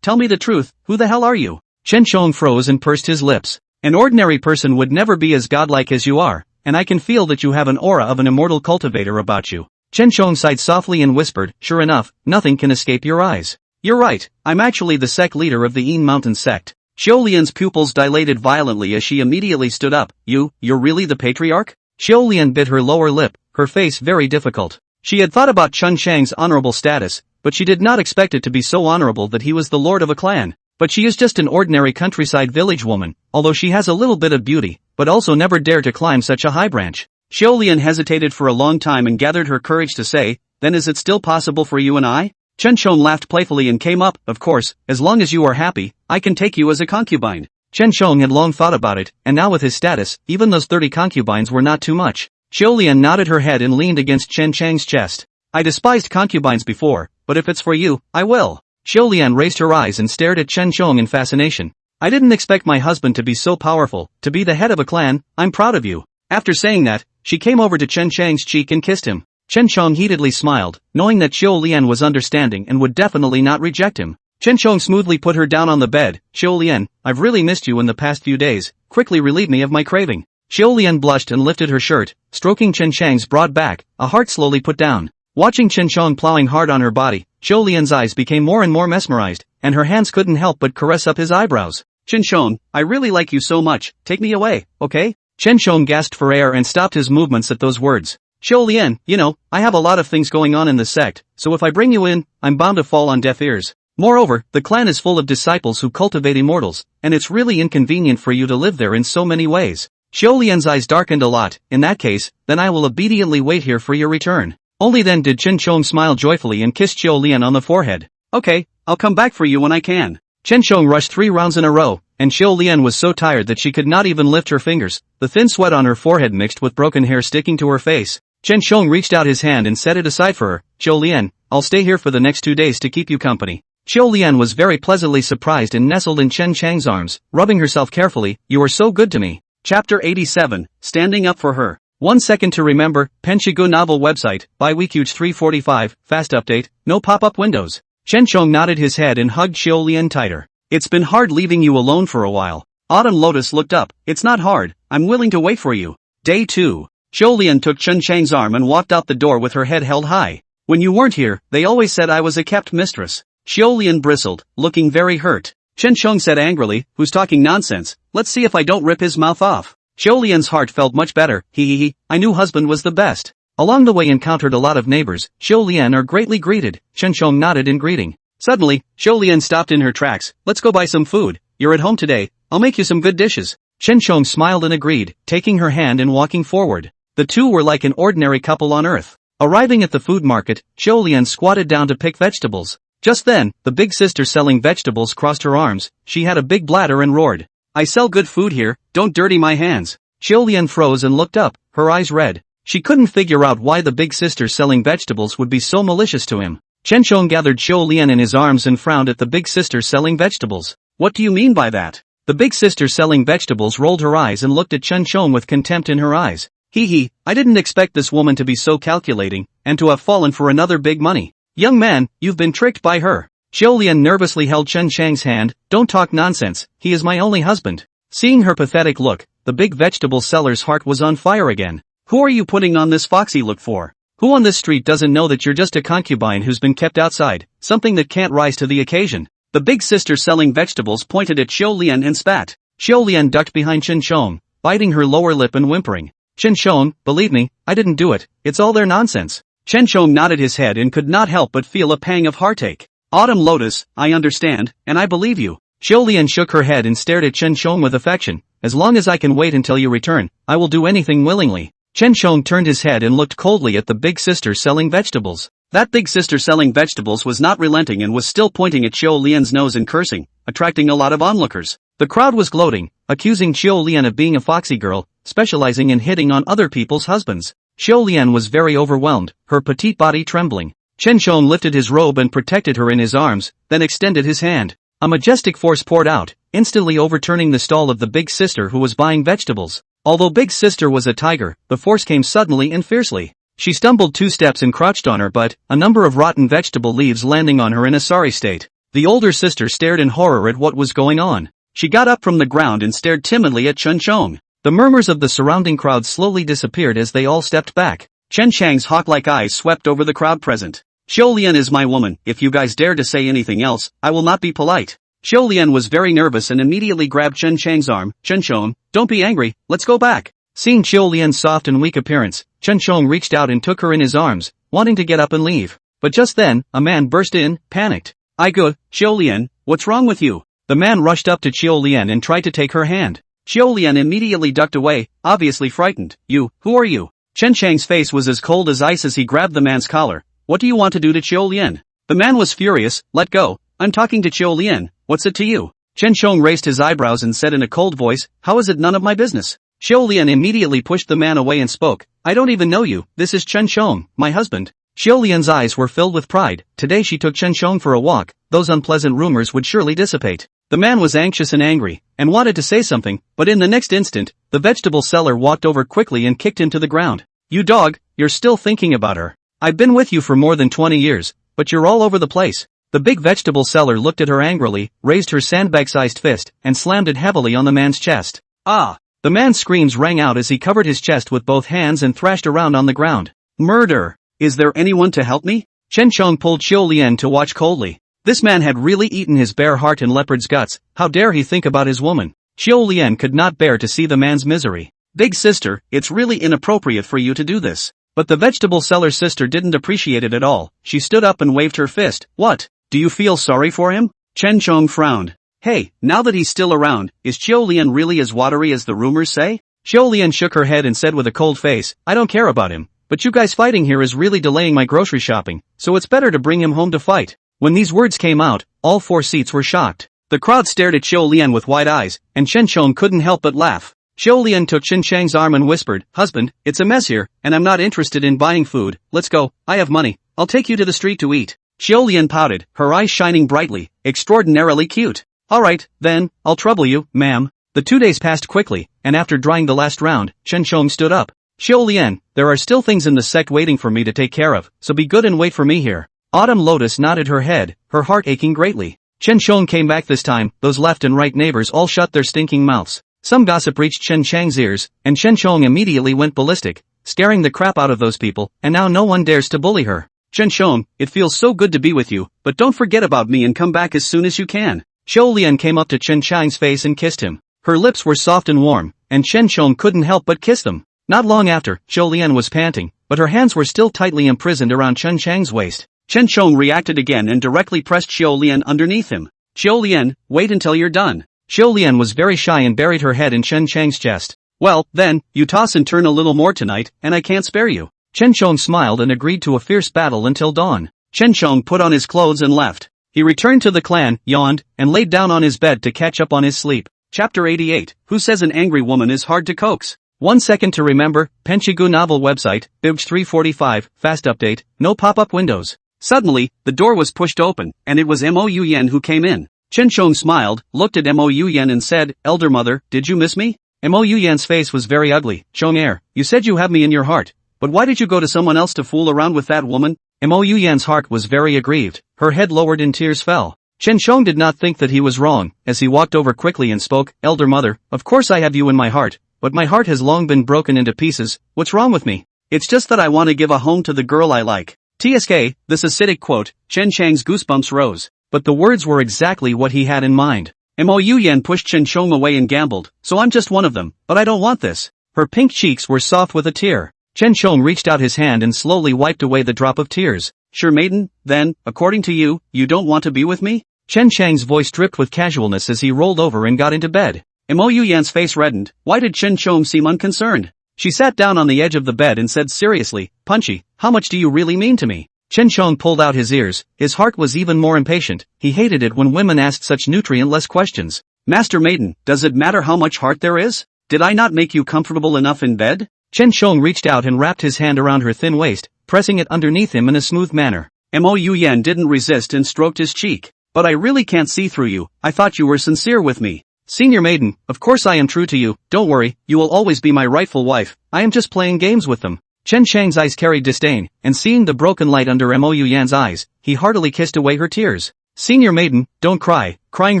Speaker 2: tell me the truth, who the hell are you? Chen Shong froze and pursed his lips. An ordinary person would never be as godlike as you are, and I can feel that you have an aura of an immortal cultivator about you. Chen Shong sighed softly and whispered, sure enough, nothing can escape your eyes. You're right, I'm actually the sect leader of the Yin Mountain sect. Qiu Lian's pupils dilated violently as she immediately stood up, you're really the patriarch? Qiu Lian bit her lower lip, her face very difficult. She had thought about Chen Chang's honorable status, but she did not expect it to be so honorable that he was the lord of a clan. But she is just an ordinary countryside village woman, although she has a little bit of beauty, but also never dared to climb such a high branch. Xiaolian hesitated for a long time and gathered her courage to say, then is it still possible for you and I? Chen Shong laughed playfully and came up, of course, as long as you are happy, I can take you as a concubine. Chen Shong had long thought about it, and now with his status, even those 30 concubines were not too much. Xiaolian nodded her head and leaned against Chen Chang's chest. I despised concubines before, but if it's for you, I will. Xiaolian raised her eyes and stared at Chen Shong in fascination. I didn't expect my husband to be so powerful, to be the head of a clan, I'm proud of you. After saying that, she came over to Chen Chang's cheek and kissed him. Chen Shong heatedly smiled, knowing that Xiaolian was understanding and would definitely not reject him. Chen Shong smoothly put her down on the bed. Xiaolian, I've really missed you in the past few days, quickly relieve me of my craving. Xiaolian blushed and lifted her shirt, stroking Chen Chang's broad back, a heart slowly put down. Watching Chen Shong plowing hard on her body, Xiaolian's eyes became more and more mesmerized, and her hands couldn't help but caress up his eyebrows. Chen Shong, I really like you so much, take me away, okay? Chen Shong gasped for air and stopped his movements at those words. Xiaolian, you know, I have a lot of things going on in the sect, so if I bring you in, I'm bound to fall on deaf ears. Moreover, the clan is full of disciples who cultivate immortals, and it's really inconvenient for you to live there in so many ways. Xiaolian's eyes darkened a lot. In that case, then I will obediently wait here for your return. Only then did Chen Shong smile joyfully and kiss Xiaolian on the forehead. Okay, I'll come back for you when I can. Chen Shong rushed 3 rounds in a row, and Xiaolian was so tired that she could not even lift her fingers, the thin sweat on her forehead mixed with broken hair sticking to her face. Chen Shong reached out his hand and set it aside for her. Xiaolian, I'll stay here for the next 2 days to keep you company. Xiaolian was very pleasantly surprised and nestled in Chen Chang's arms, rubbing herself carefully. You are so good to me. Chapter 87, Standing Up for Her. 1 second to remember, Penshigu novel website, by Weekuge 345, fast update, no pop-up windows. Chen Shong nodded his head and hugged Xiaolian tighter. It's been hard leaving you alone for a while. Autumn Lotus looked up. It's not hard, I'm willing to wait for you. Day 2. Xiaolian took Chen Chang's arm and walked out the door with her head held high. When you weren't here, they always said I was a kept mistress. Xiaolian bristled, looking very hurt. Chen Shong said angrily, who's talking nonsense, let's see if I don't rip his mouth off. Xiaolian's heart felt much better. I knew husband was the best. Along the way encountered a lot of neighbors. Xiaolian are greatly greeted. Chen Shong nodded in greeting. Suddenly, Xiaolian stopped in her tracks. Let's go buy some food. You're at home today, I'll make you some good dishes. Chen Shong smiled and agreed, taking her hand and walking forward. The two were like an ordinary couple on earth. Arriving at the food market, Xiaolian squatted down to pick vegetables. Just then, the big sister selling vegetables crossed her arms. She had a big bladder and roared. I sell good food here, don't dirty my hands. Xiaolian froze and looked up, her eyes red. She couldn't figure out why the big sister selling vegetables would be so malicious to him. Chen Shong gathered Xiaolian in his arms and frowned at the big sister selling vegetables. What do you mean by that? The big sister selling vegetables rolled her eyes and looked at Chen Shong with contempt in her eyes. I didn't expect this woman to be so calculating, and to have fallen for another big money. Young man, you've been tricked by her. Xiaolian nervously held Chen Chang's hand. Don't talk nonsense, he is my only husband. Seeing her pathetic look, the big vegetable seller's heart was on fire again. Who are you putting on this foxy look for? Who on this street doesn't know that you're just a concubine who's been kept outside, something that can't rise to the occasion? The big sister selling vegetables pointed at Xiaolian and spat. Xiaolian ducked behind Chen Shong, biting her lower lip and whimpering. Chen Shong, believe me, I didn't do it, it's all their nonsense. Chen Shong nodded his head and could not help but feel a pang of heartache. Autumn Lotus, I understand, and I believe you. Xiaolian shook her head and stared at Chen Shong with affection. As long as I can wait until you return, I will do anything willingly. Chen Shong turned his head and looked coldly at the big sister selling vegetables. That big sister selling vegetables was not relenting and was still pointing at Xiaolian's nose and cursing, attracting a lot of onlookers. The crowd was gloating, accusing Xiaolian of being a foxy girl, specializing in hitting on other people's husbands. Xiaolian was very overwhelmed, her petite body trembling. Chen Shong lifted his robe and protected her in his arms, then extended his hand. A majestic force poured out, instantly overturning the stall of the big sister who was buying vegetables. Although big sister was a tiger, the force came suddenly and fiercely. She stumbled 2 steps and crouched on her butt, a number of rotten vegetable leaves landing on her in a sorry state. The older sister stared in horror at what was going on. She got up from the ground and stared timidly at Chen Shong. The murmurs of the surrounding crowd slowly disappeared as they all stepped back. Chen Chang's hawk-like eyes swept over the crowd present. Xiaolian is my woman, if you guys dare to say anything else, I will not be polite. Xiaolian was very nervous and immediately grabbed Chen Chang's arm. Chen Shong, don't be angry, let's go back. Seeing Xiaolian's soft and weak appearance, Chen Shong reached out and took her in his arms, wanting to get up and leave. But just then, a man burst in, panicked. Xiaolian, what's wrong with you?
Speaker 1: The man rushed up to Qiu Lian and tried to take her hand. Qiu Lian immediately ducked away, obviously frightened. Who are you? Chen Chang's face was as cold as ice as he grabbed the man's collar. What do you want to do to Qiu Lian? The man was furious. Let go. I'm talking to Qiu Lian. What's it to you? Chen Chong raised his eyebrows and said in a cold voice, how is it none of my business? Qiu Lian immediately pushed the man away and spoke. I don't even know you. This is Chen Chong, my husband. Qiu Lian's eyes were filled with pride. Today she took Chen Chong for a walk. Those unpleasant rumors would surely dissipate. The man was anxious and angry, and wanted to say something, but in the next instant, the vegetable seller walked over quickly and kicked him to the ground. You dog, you're still thinking about her. I've been with you for more than 20 years, but you're all over the place. The big vegetable seller looked at her angrily, raised her sandbag-sized fist, and slammed it heavily on the man's chest. Ah! The man's screams rang out as he covered his chest with both hands and thrashed around on the ground. Murder! Is there anyone to help me? Chen Chong pulled Qiu Lian to watch coldly. This man had really eaten his bare heart and leopard's guts. How dare he think about his woman? Qiu Lian could not bear to see the man's misery. Big sister, it's really inappropriate for you to do this. But the vegetable seller's sister didn't appreciate it at all. She stood up and waved her fist. What? Do you feel sorry for him? Chen Chong frowned. Hey, now that he's still around, is Qiu Lian really as watery as the rumors say? Qiu Lian shook her head and said with a cold face, I don't care about him, but you guys fighting here is really delaying my grocery shopping, so it's better to bring him home to fight. When these words came out, all 4 seats were shocked. The crowd stared at Qiu Lian with wide eyes, and Chen Chong couldn't help but laugh. Qiu Lian took Chen Chang's arm and whispered, Husband, it's a mess here, and I'm not interested in buying food. Let's go, I have money. I'll take you to the street to eat. Qiu Lian pouted, her eyes shining brightly, extraordinarily cute. Alright, then, I'll trouble you, ma'am. The 2 days passed quickly, and after drawing the last round, Chen Chong stood up. Qiu Lian, there are still things in the sect waiting for me to take care of, so be good and wait for me here. Autumn Lotus nodded her head, her heart aching greatly. Chen Chong came back this time, those left and right neighbors all shut their stinking mouths. Some gossip reached Chen Chang's ears, and Chen Chong immediately went ballistic, scaring the crap out of those people, and now no one dares to bully her. Chen Chong, it feels so good to be with you, but don't forget about me and come back as soon as you can. Qiu Lian came up to Chen Chang's face and kissed him. Her lips were soft and warm, and Chen Chong couldn't help but kiss them. Not long after, Qiu Lian was panting, but her hands were still tightly imprisoned around Chen Chang's waist. Chen Chong reacted again and directly pressed Qiu Lian underneath him. Qiu Lian, wait until you're done. Qiu Lian was very shy and buried her head in Chen Chang's chest. Well, then, you toss and turn a little more tonight, and I can't spare you. Chen Chong smiled and agreed to a fierce battle until dawn. Chen Chong put on his clothes and left. He returned to the clan, yawned, and laid down on his bed to catch up on his sleep. Chapter 88, Who says an angry woman is hard to coax? 1 second to remember, Penchigu novel website, Bibj 345, fast update, no pop-up windows. Suddenly, the door was pushed open, and it was Mo Yuyan who came in. Chen Chong smiled, looked at Mo Yuyan and said, Elder mother, did you miss me? Mo Yuyan's face was very ugly. Chong you said you have me in your heart, but why did you go to someone else to fool around with that woman? Mo Yuyan's heart was very aggrieved, her head lowered and tears fell. Chen Chong did not think that he was wrong, as he walked over quickly and spoke, Elder mother, of course I have you in my heart, but my heart has long been broken into pieces. What's wrong with me? It's just that I want to give a home to the girl I like. TSK, this acidic quote, Chen Chang's goosebumps rose, but the words were exactly what he had in mind. Mo Yuyan pushed Chen Chong away and gambled, so I'm just one of them, but I don't want this. Her pink cheeks were soft with a tear. Chen Chong reached out his hand and slowly wiped away the drop of tears. Sure maiden, then, according to you, you don't want to be with me? Chen Chang's voice dripped with casualness as he rolled over and got into bed. Mo Yuyan's face reddened. Why did Chen Chong seem unconcerned? She sat down on the edge of the bed and said seriously, Punchy, how much do you really mean to me? Chen Chong pulled out his ears, his heart was even more impatient. He hated it when women asked such nutrient-less questions. Master maiden, does it matter how much heart there is? Did I not make you comfortable enough in bed? Chen Chong reached out and wrapped his hand around her thin waist, pressing it underneath him in a smooth manner. Mo Yuyan didn't resist and stroked his cheek. But I really can't see through you. I thought you were sincere with me. Senior maiden, of course I am true to you. Don't worry, you will always be my rightful wife. I am just playing games with them. Chen Chang's eyes carried disdain, and seeing the broken light under Mo Yuyan's eyes, he heartily kissed away her tears. Senior maiden, don't cry. Crying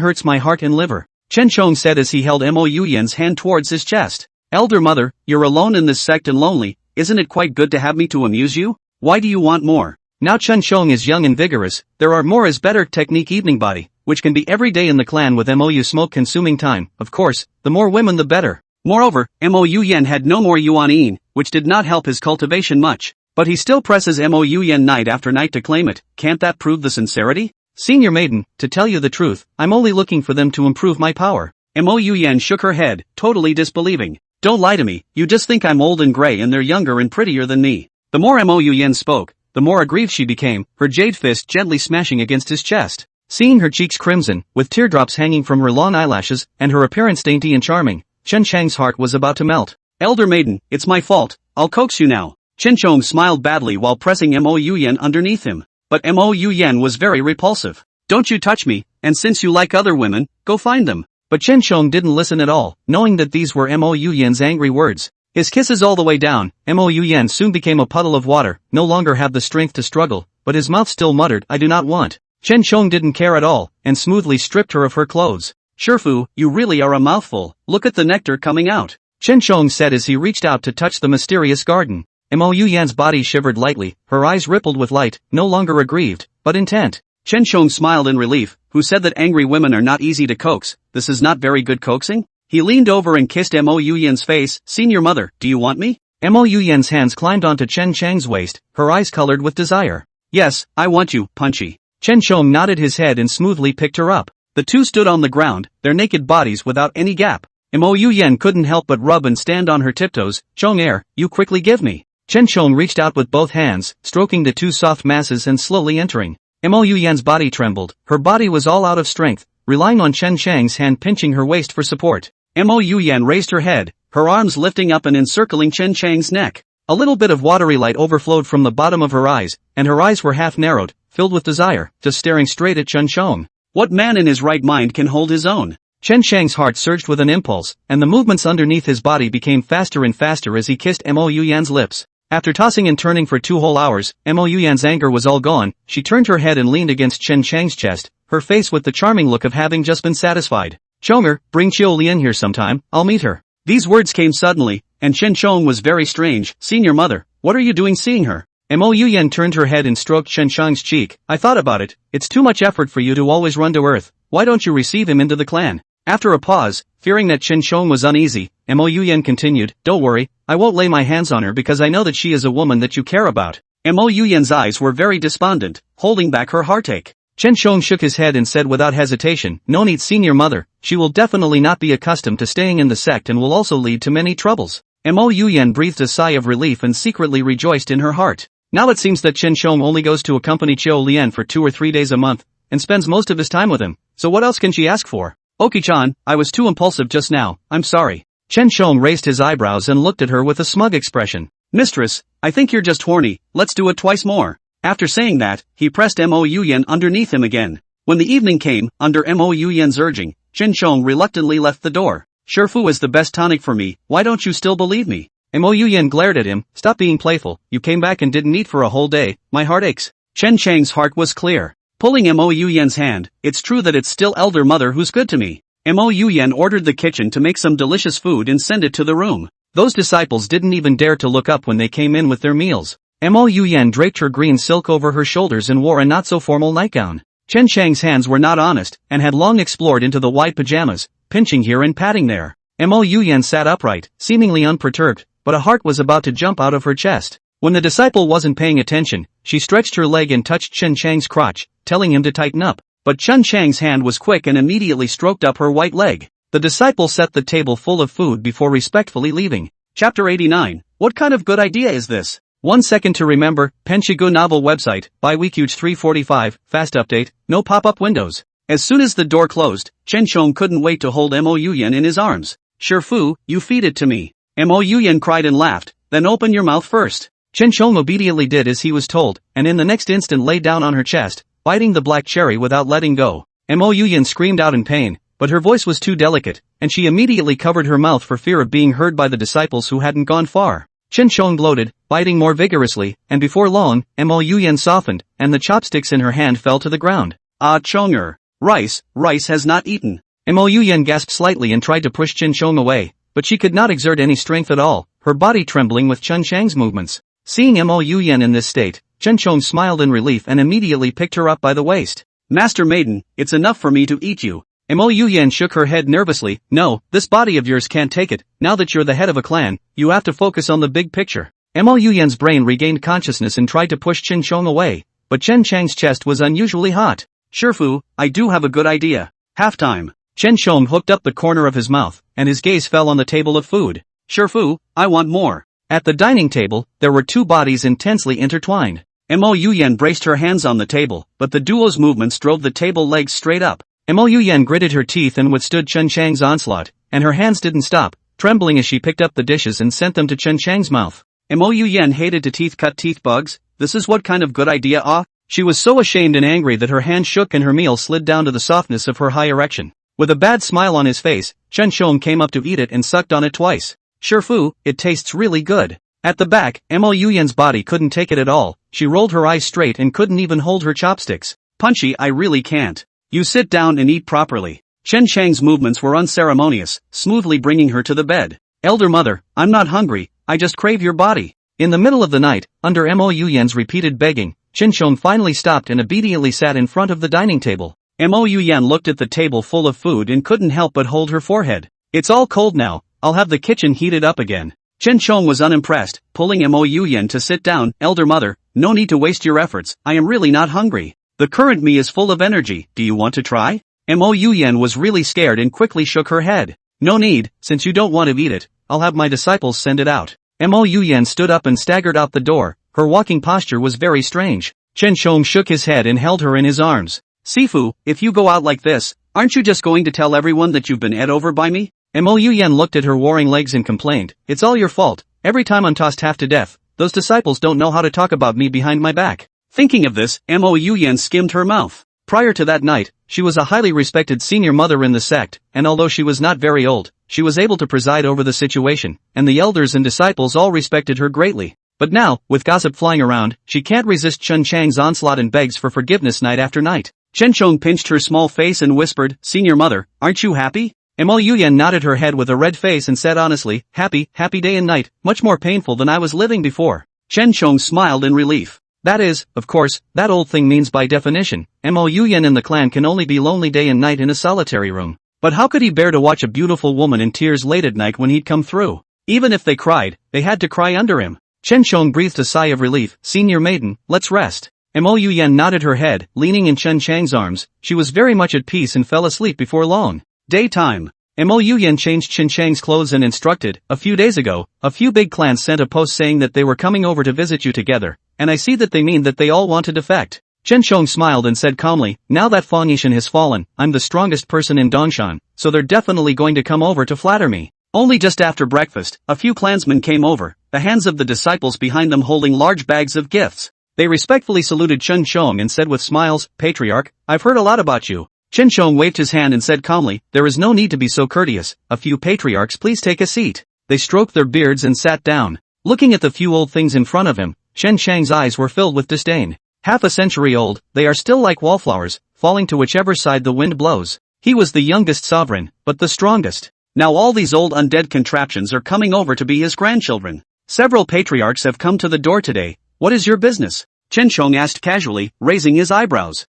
Speaker 1: hurts my heart and liver. Chen Chong said as he held Mo Yuyan's hand towards his chest. Elder mother, you're alone in this sect and lonely. Isn't it quite good to have me to amuse you? Why do you want more? Now Chen Chong is young and vigorous. There are more is better technique evening body, which can be every day in the clan with Mo smoke consuming time. Of course, the more women the better. Moreover, Mo Yuyan had no more yuan, which did not help his cultivation much. But he still presses Mo Yuyan night after night to claim it. Can't that prove the sincerity? Senior maiden, to tell you the truth, I'm only looking for them to improve my power.
Speaker 2: Mo Yuyan shook her head, totally disbelieving. Don't lie to me, you just think I'm old and gray and they're younger and prettier than me. The more Mo Yuyan spoke, the more aggrieved she became, her jade fist gently smashing against his chest. Seeing her cheeks crimson, with teardrops hanging from her long eyelashes, and her appearance dainty and charming, Chen Chang's heart was about to melt. Elder maiden, it's my fault, I'll coax you now. Chen Chong smiled badly while pressing Mo Yuyan underneath him. But Mo Yuyan was very repulsive. Don't you touch me, and since you like other women, go find them. But Chen Chong didn't listen at all, knowing that these were Mo Yuyan's angry words. His kisses all the way down, Mo Yuyan soon became a puddle of water, no longer had the strength to struggle, but his mouth still muttered, I do not want. Chen Chong didn't care at all, and smoothly stripped her of her clothes. Shifu, you really are a mouthful, look at the nectar coming out. Chen Chong said as he reached out to touch the mysterious garden. Mo Yuyan's body shivered lightly, her eyes rippled with light, no longer aggrieved, but intent. Chen Chong smiled in relief, who said that angry women are not easy to coax, this is not very good coaxing? He leaned over and kissed Mo Yuyan's face, Senior mother, do you want me? Mo Yuyan's hands climbed onto Chen Chang's waist, her eyes colored with desire. Yes, I want you, punchy. Chen Chong nodded his head and smoothly picked her up. The two stood on the ground, their naked bodies without any gap. Mo Yuyan couldn't help but rub and stand on her tiptoes, Chong you quickly give me. Chen Chong reached out with both hands, stroking the two soft masses and slowly entering. Mo Yuyan's body trembled, her body was all out of strength, relying on Chen Chang's hand pinching her waist for support. Mo Yuyan raised her head, her arms lifting up and encircling Chen Chang's neck. A little bit of watery light overflowed from the bottom of her eyes, and her eyes were half narrowed, filled with desire, just staring straight at Chen Chong. What man in his right mind can hold his own? Chen Chang's heart surged with an impulse, and the movements underneath his body became faster and faster as he kissed Mo Yuyan's lips. After tossing and turning for 2 whole hours, Mo Yuyan's anger was all gone, she turned her head and leaned against Chen Chang's chest, her face with the charming look of having just been satisfied. Chonger, bring Chiu Lian here sometime, I'll meet her. These words came suddenly, and Chen Chong was very strange. Senior mother, what are you doing seeing her? Mo Yuyan turned her head and stroked Chen Chang's cheek. I thought about it, it's too much effort for you to always run to earth, why don't you receive him into the clan? After a pause, fearing that Chen Chong was uneasy, Mo Yuyan continued, don't worry, I won't lay my hands on her because I know that she is a woman that you care about. Mo Yuyan's eyes were very despondent, holding back her heartache. Chen Chong shook his head and said without hesitation, no need senior mother, she will definitely not be accustomed to staying in the sect and will also lead to many troubles. Mo Yuyan breathed a sigh of relief and secretly rejoiced in her heart. Now it seems that Chen Chong only goes to accompany Chiu Lian for 2 or 3 days a month, and spends most of his time with him, so what else can she ask for? Oki-chan, I was too impulsive just now, I'm sorry. Chen Chong raised his eyebrows and looked at her with a smug expression. Mistress, I think you're just horny, let's do it twice more. After saying that, he pressed Mo Yuyan underneath him again. When the evening came, under Mo Yuyan's urging, Chen Chong reluctantly left the door. Shifu is the best tonic for me, why don't you still believe me? Mo Yuyan glared at him, stop being playful, you came back and didn't eat for a whole day, my heart aches. Chen Chang's heart was clear. Pulling Mo Yuyan's hand, it's true that it's still elder mother who's good to me. Mo Yuyan ordered the kitchen to make some delicious food and send it to the room. Those disciples didn't even dare to look up when they came in with their meals. Mo Yuyan draped her green silk over her shoulders and wore a not-so-formal nightgown. Chen Chang's hands were not honest, and had long explored into the white pajamas, pinching here and patting there. Mo Yuyan sat upright, seemingly unperturbed, but a heart was about to jump out of her chest. When the disciple wasn't paying attention, she stretched her leg and touched Chen Chang's crotch, telling him to tighten up. But Chen Chang's hand was quick and immediately stroked up her white leg. The disciple set the table full of food before respectfully leaving. Chapter 89. What kind of good idea is this? 1 second to remember, Penshigu novel website, by Weekuge 345, fast update, no pop-up windows. As soon as the door closed, Chen Chong couldn't wait to hold Mo Yuyan in his arms. Shifu, you feed it to me. Mo Yuyan cried and laughed, then open your mouth first. Chen Chong obediently did as he was told, and in the next instant lay down on her chest, biting the black cherry without letting go. Mo Yuyan screamed out in pain, but her voice was too delicate, and she immediately covered her mouth for fear of being heard by the disciples who hadn't gone far. Chen Chong gloated, biting more vigorously, and before long, Mo Yuyan softened, and the chopsticks in her hand fell to the ground. Ah Chonger. Rice has not eaten. Mo Yuyan gasped slightly and tried to push Chen Chong away, but she could not exert any strength at all, her body trembling with Chen Chang's movements. Seeing Mo Yuyan in this state, Chen Chong smiled in relief and immediately picked her up by the waist. Master Maiden, it's enough for me to eat you. Mo Yuyan shook her head nervously, no, this body of yours can't take it, now that you're the head of a clan, you have to focus on the big picture. Mo Yuyan's brain regained consciousness and tried to push Chen Chong away, but Chen Chang's chest was unusually hot. Shifu, I do have a good idea. Halftime. Chen Shong hooked up the corner of his mouth, and his gaze fell on the table of food. Shifu, I want more. At the dining table, there were two bodies intensely intertwined. Mo Yuyan braced her hands on the table, but the duo's movements drove the table legs straight up. Mo Yuyan gritted her teeth and withstood Chen Chang's onslaught, and her hands didn't stop, trembling as she picked up the dishes and sent them to Chen Chang's mouth. Mo Yuyan hated to cut teeth bugs. This is what kind of good idea She was so ashamed and angry that her hand shook and her meal slid down to the softness of her high erection. With a bad smile on his face, Chen Shong came up to eat it and sucked on it twice. Shifu, it tastes really good. At the back, Mo Yuyan's body couldn't take it at all. She rolled her eyes straight and couldn't even hold her chopsticks. Punchy, I really can't. You sit down and eat properly. Chen Chang's movements were unceremonious, smoothly bringing her to the bed. Elder mother, I'm not hungry, I just crave your body. In the middle of the night, under Mo Yuyan's repeated begging, Chen Shong finally stopped and obediently sat in front of the dining table. Mo Yuyan looked at the table full of food and couldn't help but hold her forehead. It's all cold now, I'll have the kitchen heated up again. Chen Shong was unimpressed, pulling Mo Yuyan to sit down. Elder mother, no need to waste your efforts, I am really not hungry. The current me is full of energy, do you want to try? Mo Yuyan was really scared and quickly shook her head. No need, since you don't want to eat it, I'll have my disciples send it out. Mo Yuyan stood up and staggered out the door, her walking posture was very strange. Chen Shong shook his head and held her in his arms. Sifu, if you go out like this, aren't you just going to tell everyone that you've been ate over by me? Mo Yuyan looked at her warring legs and complained, it's all your fault, every time I'm tossed half to death, those disciples don't know how to talk about me behind my back. Thinking of this, Mo Yuyan skimmed her mouth. Prior to that night, she was a highly respected senior mother in the sect, and although she was not very old, she was able to preside over the situation, and the elders and disciples all respected her greatly. But now, with gossip flying around, she can't resist Chen Chang's onslaught and begs for forgiveness night after night. Chen Shong pinched her small face and whispered, Senior mother, aren't you happy? Mo Yuyan nodded her head with a red face and said honestly, happy day and night, much more painful than I was living before. Chen Shong smiled in relief. That is, of course, that old thing means by definition, Mo Yuyan and the clan can only be lonely day and night in a solitary room. But how could he bear to watch a beautiful woman in tears late at night when he'd come through? Even if they cried, they had to cry under him. Chen Shong breathed a sigh of relief, Senior maiden, let's rest. Mo Yuyan nodded her head, leaning in Chen Chang's arms, she was very much at peace and fell asleep before long. Daytime. Mo Yuyan changed Chen Chang's clothes and instructed, a few days ago, a few big clans sent a post saying that they were coming over to visit you together, and I see that they mean that they all want to defect. Chen Shong smiled and said calmly, now that Fang Yishan has fallen, I'm the strongest person in Dongshan, so they're definitely going to come over to flatter me. Only just after breakfast, a few clansmen came over, the hands of the disciples behind them holding large bags of gifts. They respectfully saluted Chen Shong and said with smiles, Patriarch, I've heard a lot about you. Chen Shong waved his hand and said calmly, there is no need to be so courteous, a few patriarchs please take a seat. They stroked their beards and sat down. Looking at the few old things in front of him, Chen Chang's eyes were filled with disdain. Half a century old, they are still like wallflowers, falling to whichever side the wind blows. He was the youngest sovereign, but the strongest. Now all these old undead contraptions are coming over to be his grandchildren. Several patriarchs have come to the door today. What is your business? Chen Shong asked casually, raising his eyebrows.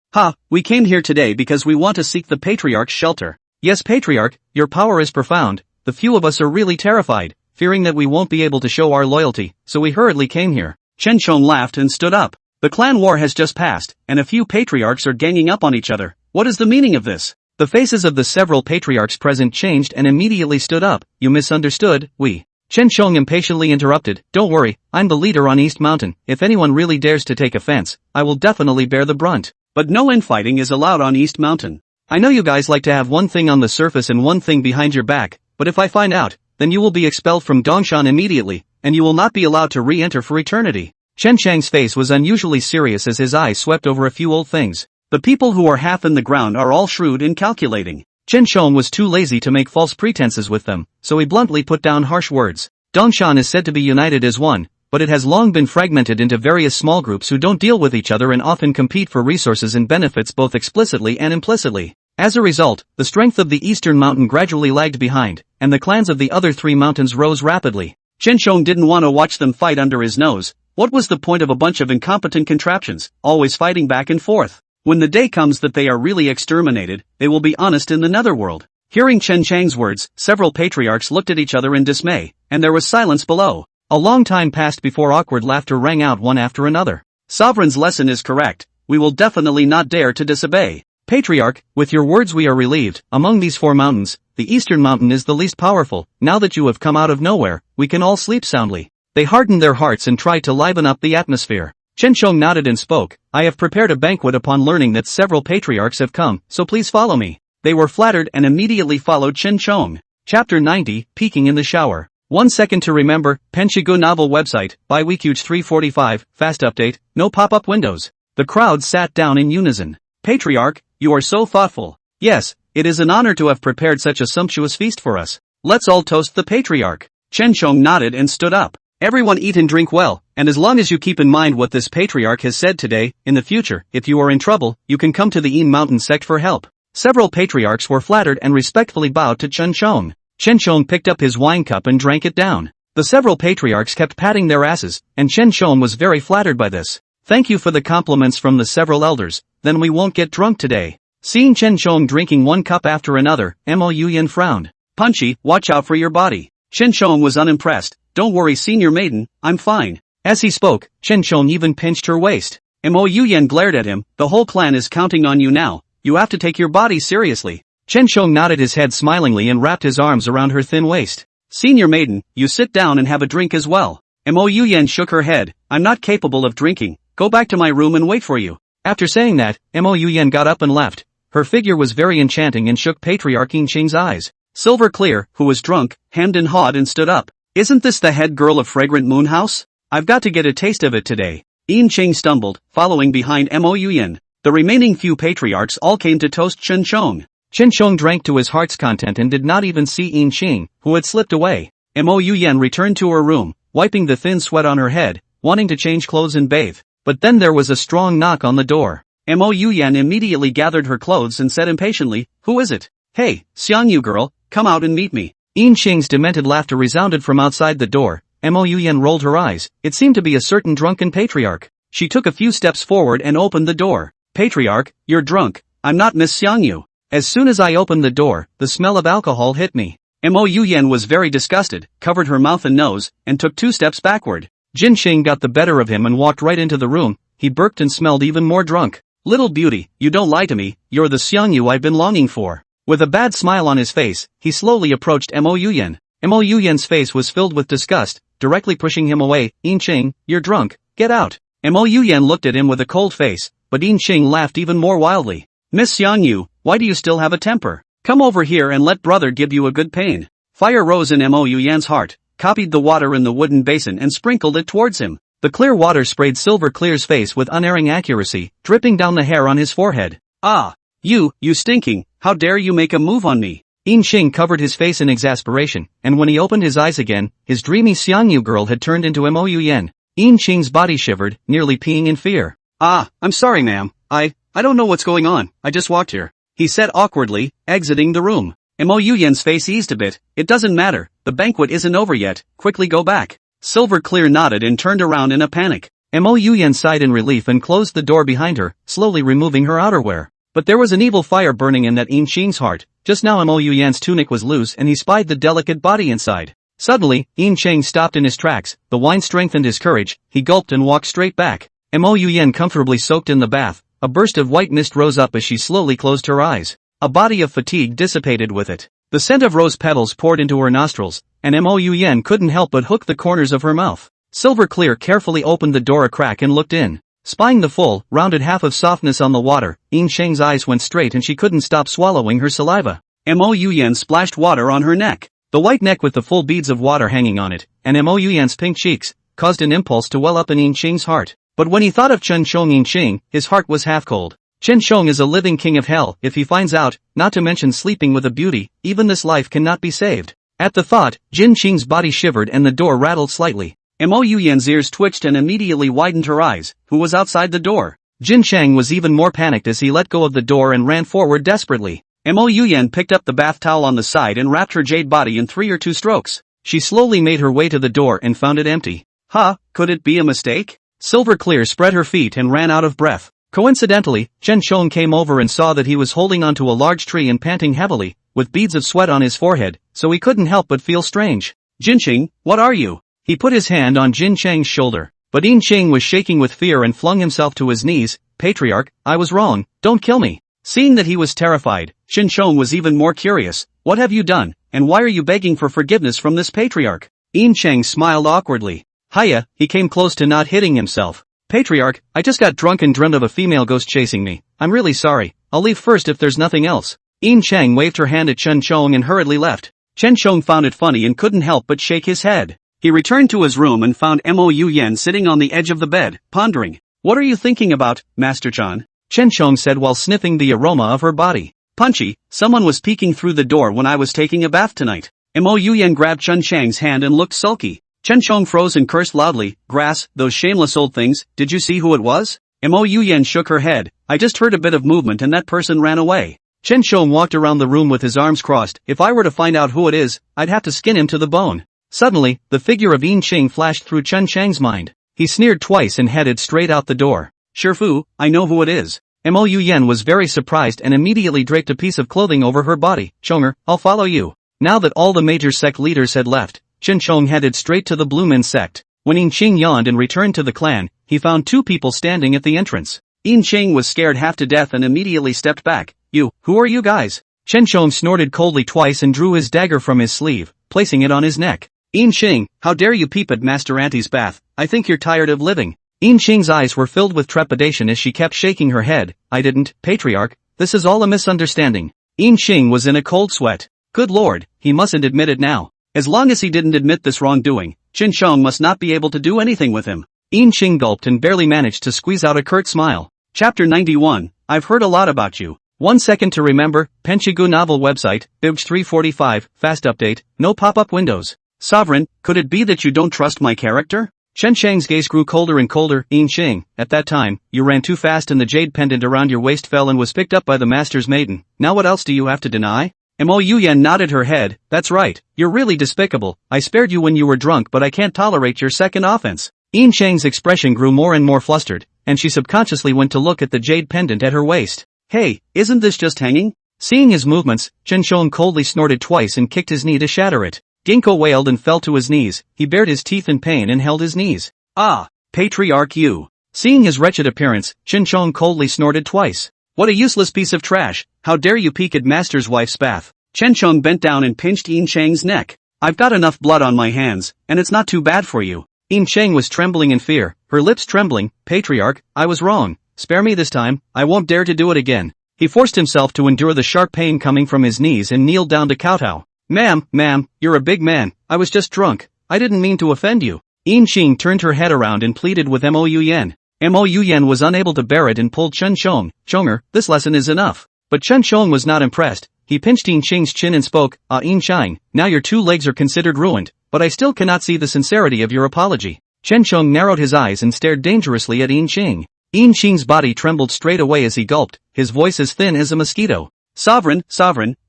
Speaker 2: We came here today because we want to seek the patriarch's shelter. Yes, Patriarch, your power is profound. The few of us are really terrified, fearing that we won't be able to show our loyalty, so we hurriedly came here. Chen Shong laughed and stood up. The clan war has just passed, and a few patriarchs are ganging up on each other. What is the meaning of this? The faces of the several patriarchs present changed and immediately stood up. You misunderstood, we. Chen Shong impatiently interrupted, don't worry, I'm the leader on East Mountain. If anyone really dares to take offense, I will definitely bear the brunt. But no infighting is allowed on East Mountain. I know you guys like to have one thing on the surface and one thing behind your back, but if I find out, then you will be expelled from Dongshan immediately, and you will not be allowed to re-enter for eternity. Chen Chang's face was unusually serious as his eyes swept over a few old things. The people who are half in the ground are all shrewd and calculating. Chen Shong was too lazy to make false pretenses with them, so he bluntly put down harsh words. Dongshan is said to be united as one, but it has long been fragmented into various small groups who don't deal with each other and often compete for resources and benefits both explicitly and implicitly. As a result, the strength of the eastern mountain gradually lagged behind, and the clans of the other three mountains rose rapidly. Chen Shong didn't want to watch them fight under his nose. What was the point of a bunch of incompetent contraptions, always fighting back and forth? When the day comes that they are really exterminated, they will be honest in the netherworld. Hearing Chen Chang's words, several patriarchs looked at each other in dismay, and there was silence below. A long time passed before awkward laughter rang out one after another. Sovereign's lesson is correct, we will definitely not dare to disobey.
Speaker 1: Patriarch, with your words we are relieved. Among these 4 mountains, the eastern mountain is the least powerful. Now that you have come out of nowhere, we can all sleep soundly. They hardened their hearts and tried to liven up the atmosphere. Chen Shong nodded and spoke, I have prepared a banquet upon learning that several patriarchs have come, so please follow me. They were flattered and immediately followed Chen Shong. Chapter 90, Peeking in the Shower. 1 second to remember, Penshigu novel website, by Weekuge 345, fast update, no pop-up windows. The crowd sat down in unison. Patriarch, you are so thoughtful. Yes, it is an honor to have prepared such a sumptuous feast for us. Let's all toast the patriarch. Chen Shong nodded and stood up. Everyone eat and drink well, and as long as you keep in mind what this patriarch has said today, in the future, if you are in trouble, you can come to the Mountain Sect for help. Several patriarchs were flattered and respectfully bowed to Chen Shong. Chen Shong picked up his wine cup and drank it down. The several patriarchs kept patting their asses, and Chen Shong was very flattered by this. Thank you for the compliments from the several elders, then we won't get drunk today. Seeing Chen Shong drinking one cup after another, Mo Yuyan frowned. Punchy, watch out for your body. Chen Shong was unimpressed. Don't worry senior maiden, I'm fine. As he spoke, Chen Shong even pinched her waist. Mo Yuyan glared at him, the whole clan is counting on you now, you have to take your body seriously. Chen Shong nodded his head smilingly and wrapped his arms around her thin waist. Senior maiden, you sit down and have a drink as well. Mo Yuyan shook her head, I'm not capable of drinking, go back to my room and wait for you. After saying that, Mo Yuyan got up and left. Her figure was very enchanting and shook Patriarch Yin Qing's eyes. Silver Clear, who was drunk, hemmed and hawed and stood up. Isn't this the head girl of Fragrant Moon House? I've got to get a taste of it today. Yin Qing stumbled, following behind Mo Yuyan. The remaining few patriarchs all came to toast Chen Shong. Chen Shong drank to his heart's content and did not even see Yin Qing, who had slipped away. Mo Yuyan returned to her room, wiping the thin sweat on her head, wanting to change clothes and bathe. But then there was a strong knock on the door. Mo Yuyan immediately gathered her clothes and said impatiently, who is it? Hey, Xiangyu girl, come out and meet me. Yin Qing's demented laughter resounded from outside the door. Mo Yuyan rolled her eyes. It seemed to be a certain drunken patriarch. She took a few steps forward and opened the door. Patriarch, you're drunk. I'm not Miss Xiangyu. As soon as I opened the door, the smell of alcohol hit me. Mo Yuyan was very disgusted, covered her mouth and nose, and took 2 steps backward. Jin Qing got the better of him and walked right into the room. He burped and smelled even more drunk. Little beauty, you don't lie to me, you're the Xiangyu I've been longing for. With a bad smile on his face, he slowly approached Mo Yuyan. Mo Yuyan's face was filled with disgust, directly pushing him away. Yin Qing, you're drunk, get out. Mo Yuyan looked at him with a cold face, but Yin Qing laughed even more wildly. Miss Xiangyu, why do you still have a temper? Come over here and let brother give you a good pain. Fire rose in Mo Yuyan's heart, copied the water in the wooden basin and sprinkled it towards him. The clear water sprayed Silver Clear's face with unerring accuracy, dripping down the hair on his forehead. Ah! You stinking, how dare you make a move on me? Yin Qing covered his face in exasperation, and when he opened his eyes again, his dreamy Xiangyu girl had turned into Mo Yuyan. Yin Qing's body shivered, nearly peeing in fear. Ah, I'm sorry ma'am, I don't know what's going on, I just walked here. He said awkwardly, exiting the room. Mo Yuyan's face eased a bit, it doesn't matter, the banquet isn't over yet, quickly go back. Silver Clear nodded and turned around in a panic. Mo Yuyan sighed in relief and closed the door behind her, slowly removing her outerwear. But there was an evil fire burning in that Yin Qing's heart. Just now Mo Yuyan's tunic was loose and he spied the delicate body inside. Suddenly, Yin Qing stopped in his tracks, the wine strengthened his courage, he gulped and walked straight back. Mo Yuyan comfortably soaked in the bath, a burst of white mist rose up as she slowly closed her eyes. A body of fatigue dissipated with it. The scent of rose petals poured into her nostrils, and Mo Yuyan couldn't help but hook the corners of her mouth. Silver Clear carefully opened the door a crack and looked in. Spying the full, rounded half of softness on the water, Yin Qing's eyes went straight and she couldn't stop swallowing her saliva. Mo Yuyan splashed water on her neck. The white neck with the full beads of water hanging on it, and Mo Yuyan's pink cheeks, caused an impulse to well up in Yin Qing's heart. But when he thought of Chen Shong Yin Qing, his heart was half cold. Chen Shong is a living king of hell, if he finds out, not to mention sleeping with a beauty, even this life cannot be saved. At the thought, Jin Qing's body shivered and the door rattled slightly. Mo Yuyan's ears twitched and immediately widened her eyes, who was outside the door. Jin Chang was even more panicked as he let go of the door and ran forward desperately. Mo Yuyan picked up the bath towel on the side and wrapped her jade body in 3 or 2 strokes. She slowly made her way to the door and found it empty. Could it be a mistake? Silver Clear spread her feet and ran out of breath. Coincidentally, Chen Shong came over and saw that he was holding onto a large tree and panting heavily, with beads of sweat on his forehead, so he couldn't help but feel strange. Jinqing, what are you? He put his hand on Jin Chang's shoulder, but Yin Qing was shaking with fear and flung himself to his knees. Patriarch, I was wrong, don't kill me.
Speaker 2: Seeing that he was terrified, Shin Chong was even more curious. What have you done, and why are you begging for forgiveness from this patriarch? Yin Cheng smiled awkwardly. Hiya, he came close to not hitting himself. Patriarch, I just got drunk and dreamt of a female ghost chasing me. I'm really sorry. I'll leave first if there's nothing else. Yin Cheng waved her hand at Chen Chong and hurriedly left. Chen Chong found it funny and couldn't help but shake his head. He returned to his room and found Mo Yen sitting on the edge of the bed, pondering. What are you thinking about, Master Chan? Chen Chong said while sniffing the aroma of her body. Punchy, someone was peeking through the door when I was taking a bath tonight. Mo Yen grabbed Chen Chang's hand and looked sulky. Chen Chong froze and cursed loudly. Grass, those shameless old things, did you see who it was? Mo Yen shook her head. I just heard a bit of movement and that person ran away. Chen Chong walked around the room with his arms crossed. If I were to find out who it is, I'd have to skin him to the bone. Suddenly, the figure of Yin Ching flashed through Chen Chang's mind. He sneered twice and headed straight out the door. Shifu, I know who it is. Mo Yen was very surprised and immediately draped a piece of clothing over her body. Chonger, I'll follow you. Now that all the major sect leaders had left, Chen Chong headed straight to the Blue Men sect. When Yin Ching yawned and returned to the clan, he found two people standing at the entrance. Yin Ching was scared half to death and immediately stepped back. Who are you guys? Chen Chong snorted coldly twice and drew his dagger from his sleeve, placing it on his neck. Yin Ching, how dare you peep at Master Auntie's bath? I think you're tired of living. Yin Ching's eyes were filled with trepidation as she kept shaking her head. I didn't, Patriarch, this is all a misunderstanding. Yin Ching was in a cold sweat. Good lord, he mustn't admit it now. As long as he didn't admit this wrongdoing, Chen Chong must not be able to do anything with him. Yin Ching gulped and barely managed to squeeze out a curt smile. Chapter 91, I've heard a lot about you. 1 second to remember, Penchigu novel website, Bibj 345, fast update, no pop-up windows. Sovereign, could it be that you don't trust my character? Chen Chang's gaze grew colder and colder. Yin Ching, at that time, you ran too fast and the jade pendant around your waist fell and was picked up by the master's maiden. Now what else do you have to deny? Mo Yen nodded her head. That's right, you're really despicable. I spared you when you were drunk but I can't tolerate your second offense. Yin Chang's expression grew more and more flustered, and she subconsciously went to look at the jade pendant at her waist. Hey, isn't this just hanging? Seeing his movements, Chen Chong coldly snorted twice and kicked his knee to shatter it. Ginkgo wailed and fell to his knees. He bared his teeth in pain and held his knees. Ah, Patriarch you. Seeing his wretched appearance, Chen Chong coldly snorted twice. What a useless piece of trash. How dare you peek at Master's wife's bath? Chen Chong bent down and pinched Yin Chang's neck. I've got enough blood on my hands, and it's not too bad for you. Yin Chang was trembling in fear, her lips trembling. Patriarch, I was wrong. Spare me this time, I won't dare to do it again. He forced himself to endure the sharp pain coming from his knees and kneeled down to kowtow. Ma'am, you're a big man, I was just drunk, I didn't mean to offend you. Yin Ching turned her head around and pleaded with Mo Yen. Mo Yen was unable to bear it and pulled Chen Chong. Chonger, this lesson is enough. But Chen Chong was not impressed. He pinched Yin Ching's chin and spoke, Yin Chang, now your two legs are considered ruined, but I still cannot see the sincerity of your apology. Chen Chong narrowed his eyes and stared dangerously at Yin Ching. Yin Ching's body trembled straight away as he gulped, his voice as thin as a mosquito. Sovereign,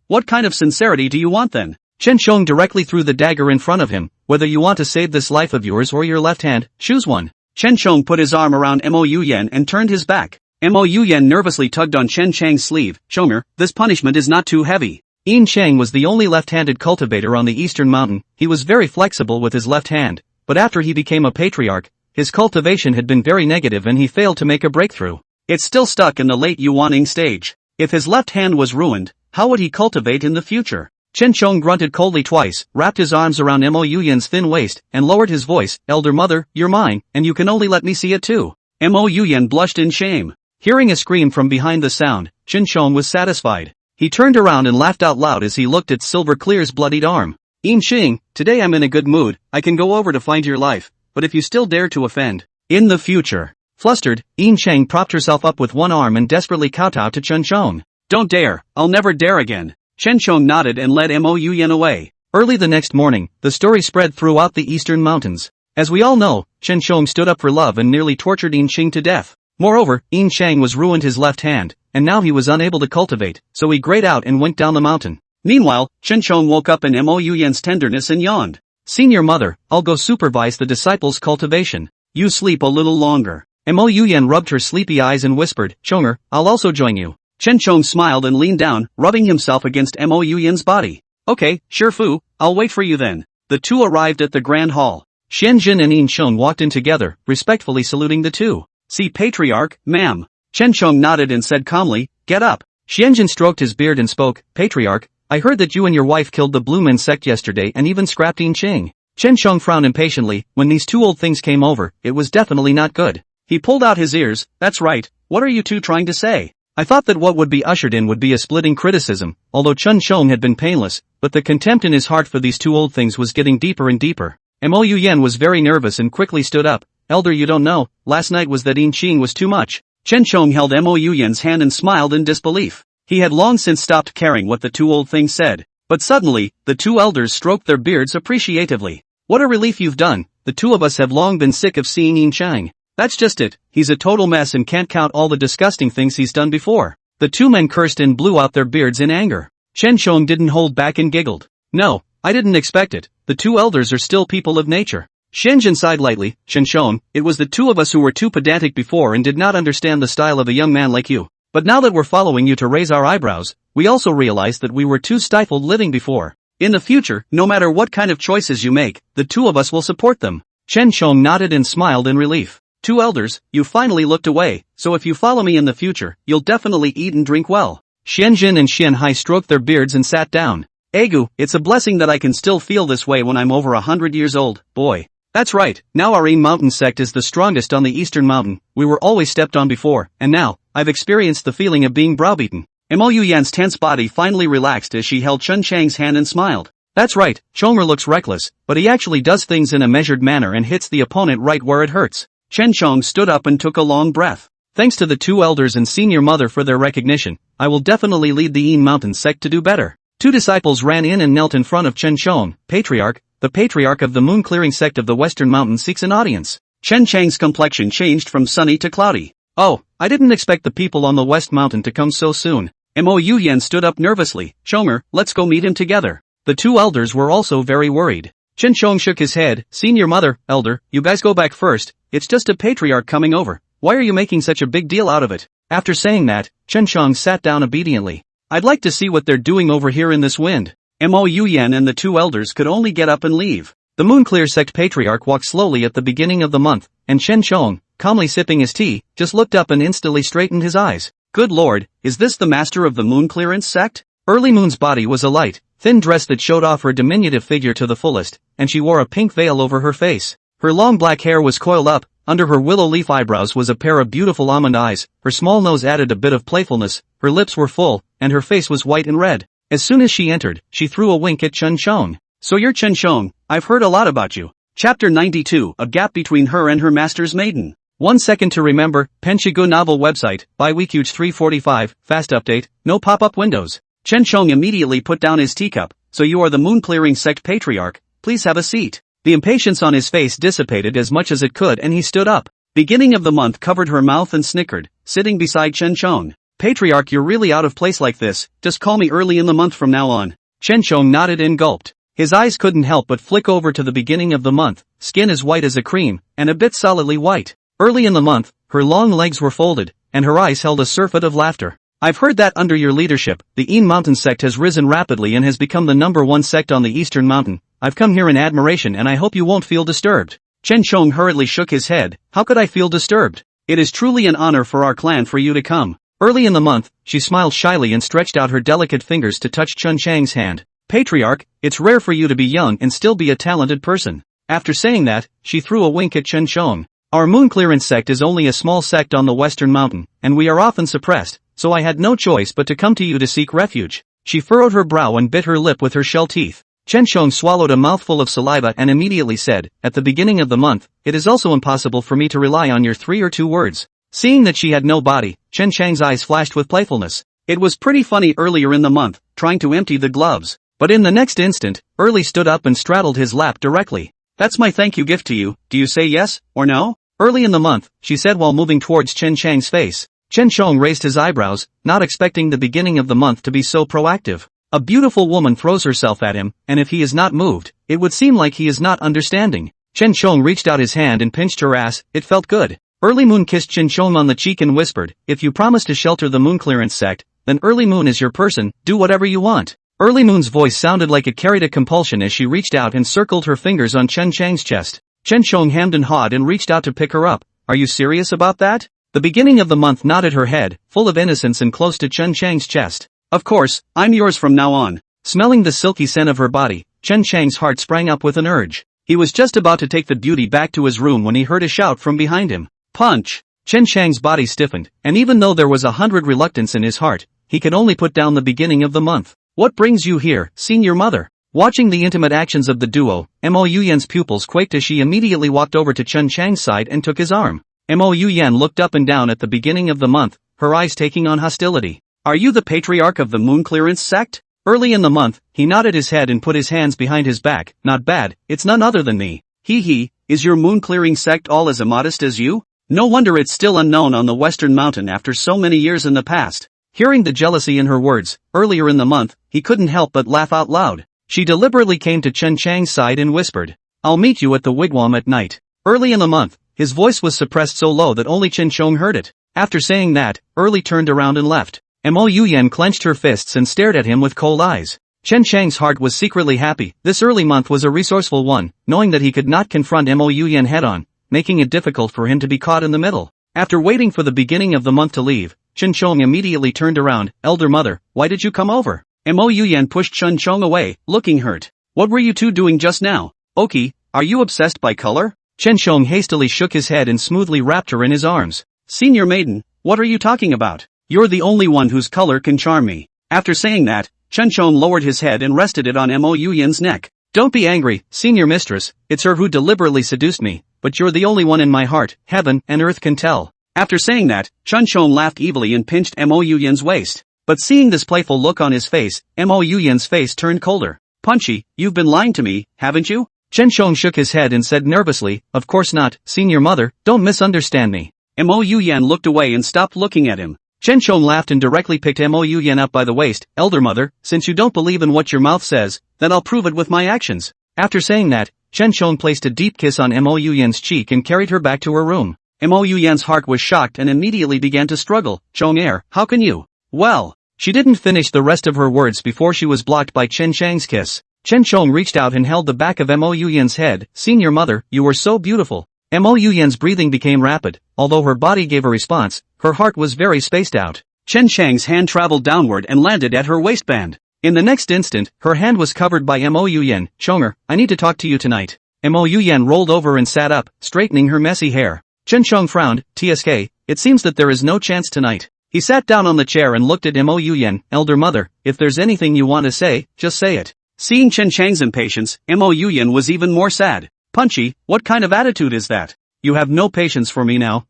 Speaker 2: what kind of sincerity do you want then? Chen Chong directly threw the dagger in front of him. Whether you want to save this life of yours or your left hand, choose one. Chen Chong put his arm around Mo Yen and turned his back. Mo Yen nervously tugged on Chen Chang's sleeve. Chonger, this punishment is not too heavy. Yin Chang was the only left-handed cultivator on the eastern mountain. He was very flexible with his left hand, but after he became a patriarch, his cultivation had been very negative and he failed to make a breakthrough. It's still stuck in the late yuaning stage. If his left hand was ruined, how would he cultivate in the future? Chen Chong grunted coldly twice, wrapped his arms around Mo Yen's thin waist, and lowered his voice. Elder mother, you're mine, and you can only let me see it too. Mo Yen blushed in shame. Hearing a scream from behind the sound, Chen Chong was satisfied. He turned around and laughed out loud as he looked at Silver Clear's bloodied arm. Yin Ching, today I'm in a good mood, I can go over to find your life, but if you still dare to offend, in the future. Flustered, Yin Chang propped herself up with one arm and desperately kowtowed to Chen Chong. Don't dare, I'll never dare again. Chen Chong nodded and led Mo Yen away. Early the next morning, the story spread throughout the eastern mountains. As we all know, Chen Chong stood up for love and nearly tortured Yin Ching to death. Moreover, Yin Chang was ruined his left hand, and now he was unable to cultivate, so he grayed out and went down the mountain. Meanwhile, Chen Chong woke up in Mo Yen's tenderness and yawned. Senior mother, I'll go supervise the disciples' cultivation. You sleep a little longer. Mo Yen rubbed her sleepy eyes and whispered, Chonger, I'll also join you. Chen Chong smiled and leaned down, rubbing himself against Mo Yen's body. Okay, sure Fu, I'll wait for you then. The two arrived at the grand hall. Xian Jin and Yin Chong walked in together, respectfully saluting the two. See Patriarch, ma'am. Chen Chong nodded and said calmly, get up. Xianjin stroked his beard and spoke, Patriarch, I heard that you and your wife killed the Blue Men Sect yesterday and even scrapped Yin Qing. Chen Sheng frowned impatiently. When these two old things came over, it was definitely not good. He pulled out his ears. That's right, what are you two trying to say? I thought that what would be ushered in would be a splitting criticism, although Chen Sheng had been painless, but the contempt in his heart for these two old things was getting deeper and deeper. Mo Yen was very nervous and quickly stood up. Elder, you don't know, last night was that Yin Qing was too much. Chen Sheng held Mo Yen's hand and smiled in disbelief. He had long since stopped caring what the two old things said. But suddenly, the two elders stroked their beards appreciatively. What a relief you've done, the two of us have long been sick of seeing Yin Qing. That's just it, he's a total mess and can't count all the disgusting things he's done before. The two men cursed and blew out their beards in anger. Chen Sheng didn't hold back and giggled. No, I didn't expect it, the two elders are still people of nature. Xianjin sighed lightly, Chen Sheng, it was the two of us who were too pedantic before and did not understand the style of a young man like you. But now that we're following you to raise our eyebrows, we also realize that we were too stifled living before. In the future, no matter what kind of choices you make, the two of us will support them. Chen Sheng nodded and smiled in relief. Two elders, you finally looked away, so if you follow me in the future, you'll definitely eat and drink well. Xianjin and Xianhai stroked their beards and sat down. Egu, it's a blessing that I can still feel this way when I'm over 100 years old, boy. That's right, now our Yin Mountain sect is the strongest on the eastern mountain, we were always stepped on before, and now, I've experienced the feeling of being browbeaten. Mo Yan's tense body finally relaxed as she held Chen Chang's hand and smiled. That's right, Chong'er looks reckless, but he actually does things in a measured manner and hits the opponent right where it hurts. Chen Chong stood up and took a long breath. Thanks to the two elders and senior mother for their recognition, I will definitely lead the Yin Mountain sect to do better. Two disciples ran in and knelt in front of Chen Chong. Patriarch, the patriarch of the moon clearing sect of the Western Mountain seeks an audience. Chen Chang's complexion changed from sunny to cloudy. Oh, I didn't expect the people on the West Mountain to come so soon. Mo Yen stood up nervously. Chong'er, let's go meet him together. The two elders were also very worried. Chen Chong shook his head. Senior mother, elder, you guys go back first, it's just a patriarch coming over. Why are you making such a big deal out of it? After saying that, Chen Chong sat down obediently. I'd like to see what they're doing over here in this wind. Mo Yen and the two elders could only get up and leave. The Moonclear sect patriarch walked slowly at the beginning of the month, and Chen Chong, calmly sipping his tea, just looked up and instantly straightened his eyes. Good lord, is this the master of the moon clearance sect? Early Moon's body was a light, thin dress that showed off her diminutive figure to the fullest, and she wore a pink veil over her face. Her long black hair was coiled up, under her willow leaf eyebrows was a pair of beautiful almond eyes, her small nose added a bit of playfulness, her lips were full, and her face was white and red. As soon as she entered, she threw a wink at Chen Chong. So you're Chen Chong, I've heard a lot about you. Chapter 92, A Gap Between Her and Her Master's Maiden. 1 second to remember, Penshigu novel website, by Weekuge 345, fast update, no pop-up windows. Chen Chong immediately put down his teacup. So you are the moon clearing sect patriarch, please have a seat. The impatience on his face dissipated as much as it could and he stood up. Beginning of the month covered her mouth and snickered, sitting beside Chen Chong. Patriarch, you're really out of place like this, just call me early in the month from now on. Chen Chong nodded and gulped. His eyes couldn't help but flick over to the beginning of the month, skin as white as a cream, and a bit solidly white. Early in the month, her long legs were folded, and her eyes held a surfeit of laughter. I've heard that under your leadership, the Yin Mountain sect has risen rapidly and has become the #1 sect on the Eastern Mountain. I've come here in admiration and I hope you won't feel disturbed. Chen Chong hurriedly shook his head. How could I feel disturbed? It is truly an honor for our clan for you to come. Early in the month, she smiled shyly and stretched out her delicate fingers to touch Chen Chang's hand. Patriarch, it's rare for you to be young and still be a talented person. After saying that, she threw a wink at Chen Chong. Our moon clearance sect is only a small sect on the Western Mountain, and we are often suppressed, so I had no choice but to come to you to seek refuge. She furrowed her brow and bit her lip with her shell teeth. Chen Chong swallowed a mouthful of saliva and immediately said, at the beginning of the month, it is also impossible for me to rely on your 3 or 2 words. Seeing that she had no body, Chen Chang's eyes flashed with playfulness. It was pretty funny earlier in the month, trying to empty the gloves. But in the next instant, Early stood up and straddled his lap directly. That's my thank you gift to you, do you say yes, or no? Early in the month, she said while moving towards Chen Chang's face. Chen Chong raised his eyebrows, not expecting the beginning of the month to be so proactive. A beautiful woman throws herself at him, and if he is not moved, it would seem like he is not understanding. Chen Chong reached out his hand and pinched her ass, it felt good. Early Moon kissed Chen Chong on the cheek and whispered, if you promise to shelter the moon clearance sect, then Early Moon is your person, do whatever you want. Early Moon's voice sounded like it carried a compulsion as she reached out and circled her fingers on Chen Chang's chest. Chen Chong hemmed and hawed and reached out to pick her up. Are you serious about that? The beginning of the month nodded her head, full of innocence and close to Chen Chang's chest. Of course, I'm yours from now on. Smelling the silky scent of her body, Chen Chang's heart sprang up with an urge. He was just about to take the beauty back to his room when he heard a shout from behind him. Punch! Chen Chang's body stiffened, and even though there was 100 reluctance in his heart, he could only put down the beginning of the month. What brings you here, senior mother? Watching the intimate actions of the duo, Mo Yuyan's pupils quaked as she immediately walked over to Chen Chang's side and took his arm. Mo Yuyan looked up and down at the beginning of the month, her eyes taking on hostility. Are you the patriarch of the moon clearance sect? Early in the month, he nodded his head and put his hands behind his back. Not bad, it's none other than me. Is your moon clearing sect all as immodest as you? No wonder it's still unknown on the western mountain after so many years in the past. Hearing the jealousy in her words, earlier in the month, he couldn't help but laugh out loud. She deliberately came to Chen Chang's side and whispered, I'll meet you at the wigwam at night. Early in the month, his voice was suppressed so low that only Chen Chong heard it. After saying that, Early turned around and left. Mo Yuyan clenched her fists and stared at him with cold eyes. Chen Chang's heart was secretly happy. This early month was a resourceful one, knowing that he could not confront Mo Yuyan head-on, making it difficult for him to be caught in the middle. After waiting for the beginning of the month to leave, Chen Chong immediately turned around. Elder mother, why did you come over? Mo Yuyan pushed Chen Chong away, looking hurt. What were you two doing just now? Oki, are you obsessed by color? Chen Chong hastily shook his head and smoothly wrapped her in his arms. Senior maiden, what are you talking about? You're the only one whose color can charm me. After saying that, Chen Chong lowered his head and rested it on Mo Yuyan's neck. Don't be angry, senior mistress, it's her who deliberately seduced me, but you're the only one in my heart, heaven and earth can tell. After saying that, Chen Chong laughed evilly and pinched Mo Yuyan's waist. But seeing this playful look on his face, Mo Yuyan's face turned colder. Punchy, you've been lying to me, haven't you? Chen Chong shook his head and said nervously, of course not, senior mother, don't misunderstand me. Mo Yuyan looked away and stopped looking at him. Chen Chong laughed and directly picked Mo Yuyan up by the waist. Elder mother, since you don't believe in what your mouth says, then I'll prove it with my actions. After saying that, Chen Chong placed a deep kiss on Mo Yuyan's cheek and carried her back to her room. Mo Yuyan's heart was shocked and immediately began to struggle. Chong-er, how can you? Well, she didn't finish the rest of her words before she was blocked by Chen Chang's kiss. Chen Chong reached out and held the back of Mo Yuyan's head. Senior mother, you were so beautiful. Mo Yuyan's breathing became rapid. Although her body gave a response, her heart was very spaced out. Chen Chang's hand traveled downward and landed at her waistband. In the next instant, her hand was covered by Mo Yuyan. Chonger, I need to talk to you tonight. Mo Yuyan rolled over and sat up, straightening her messy hair. Chen Chong frowned. TSK, it seems that there is no chance tonight. He sat down on the chair and looked at Mo Yuyan. Elder mother, if there's anything you want to say, just say it. Seeing Chen Chang's impatience, Mo Yuyan was even more sad. Punchy, what kind of attitude is that? You have no patience for me now,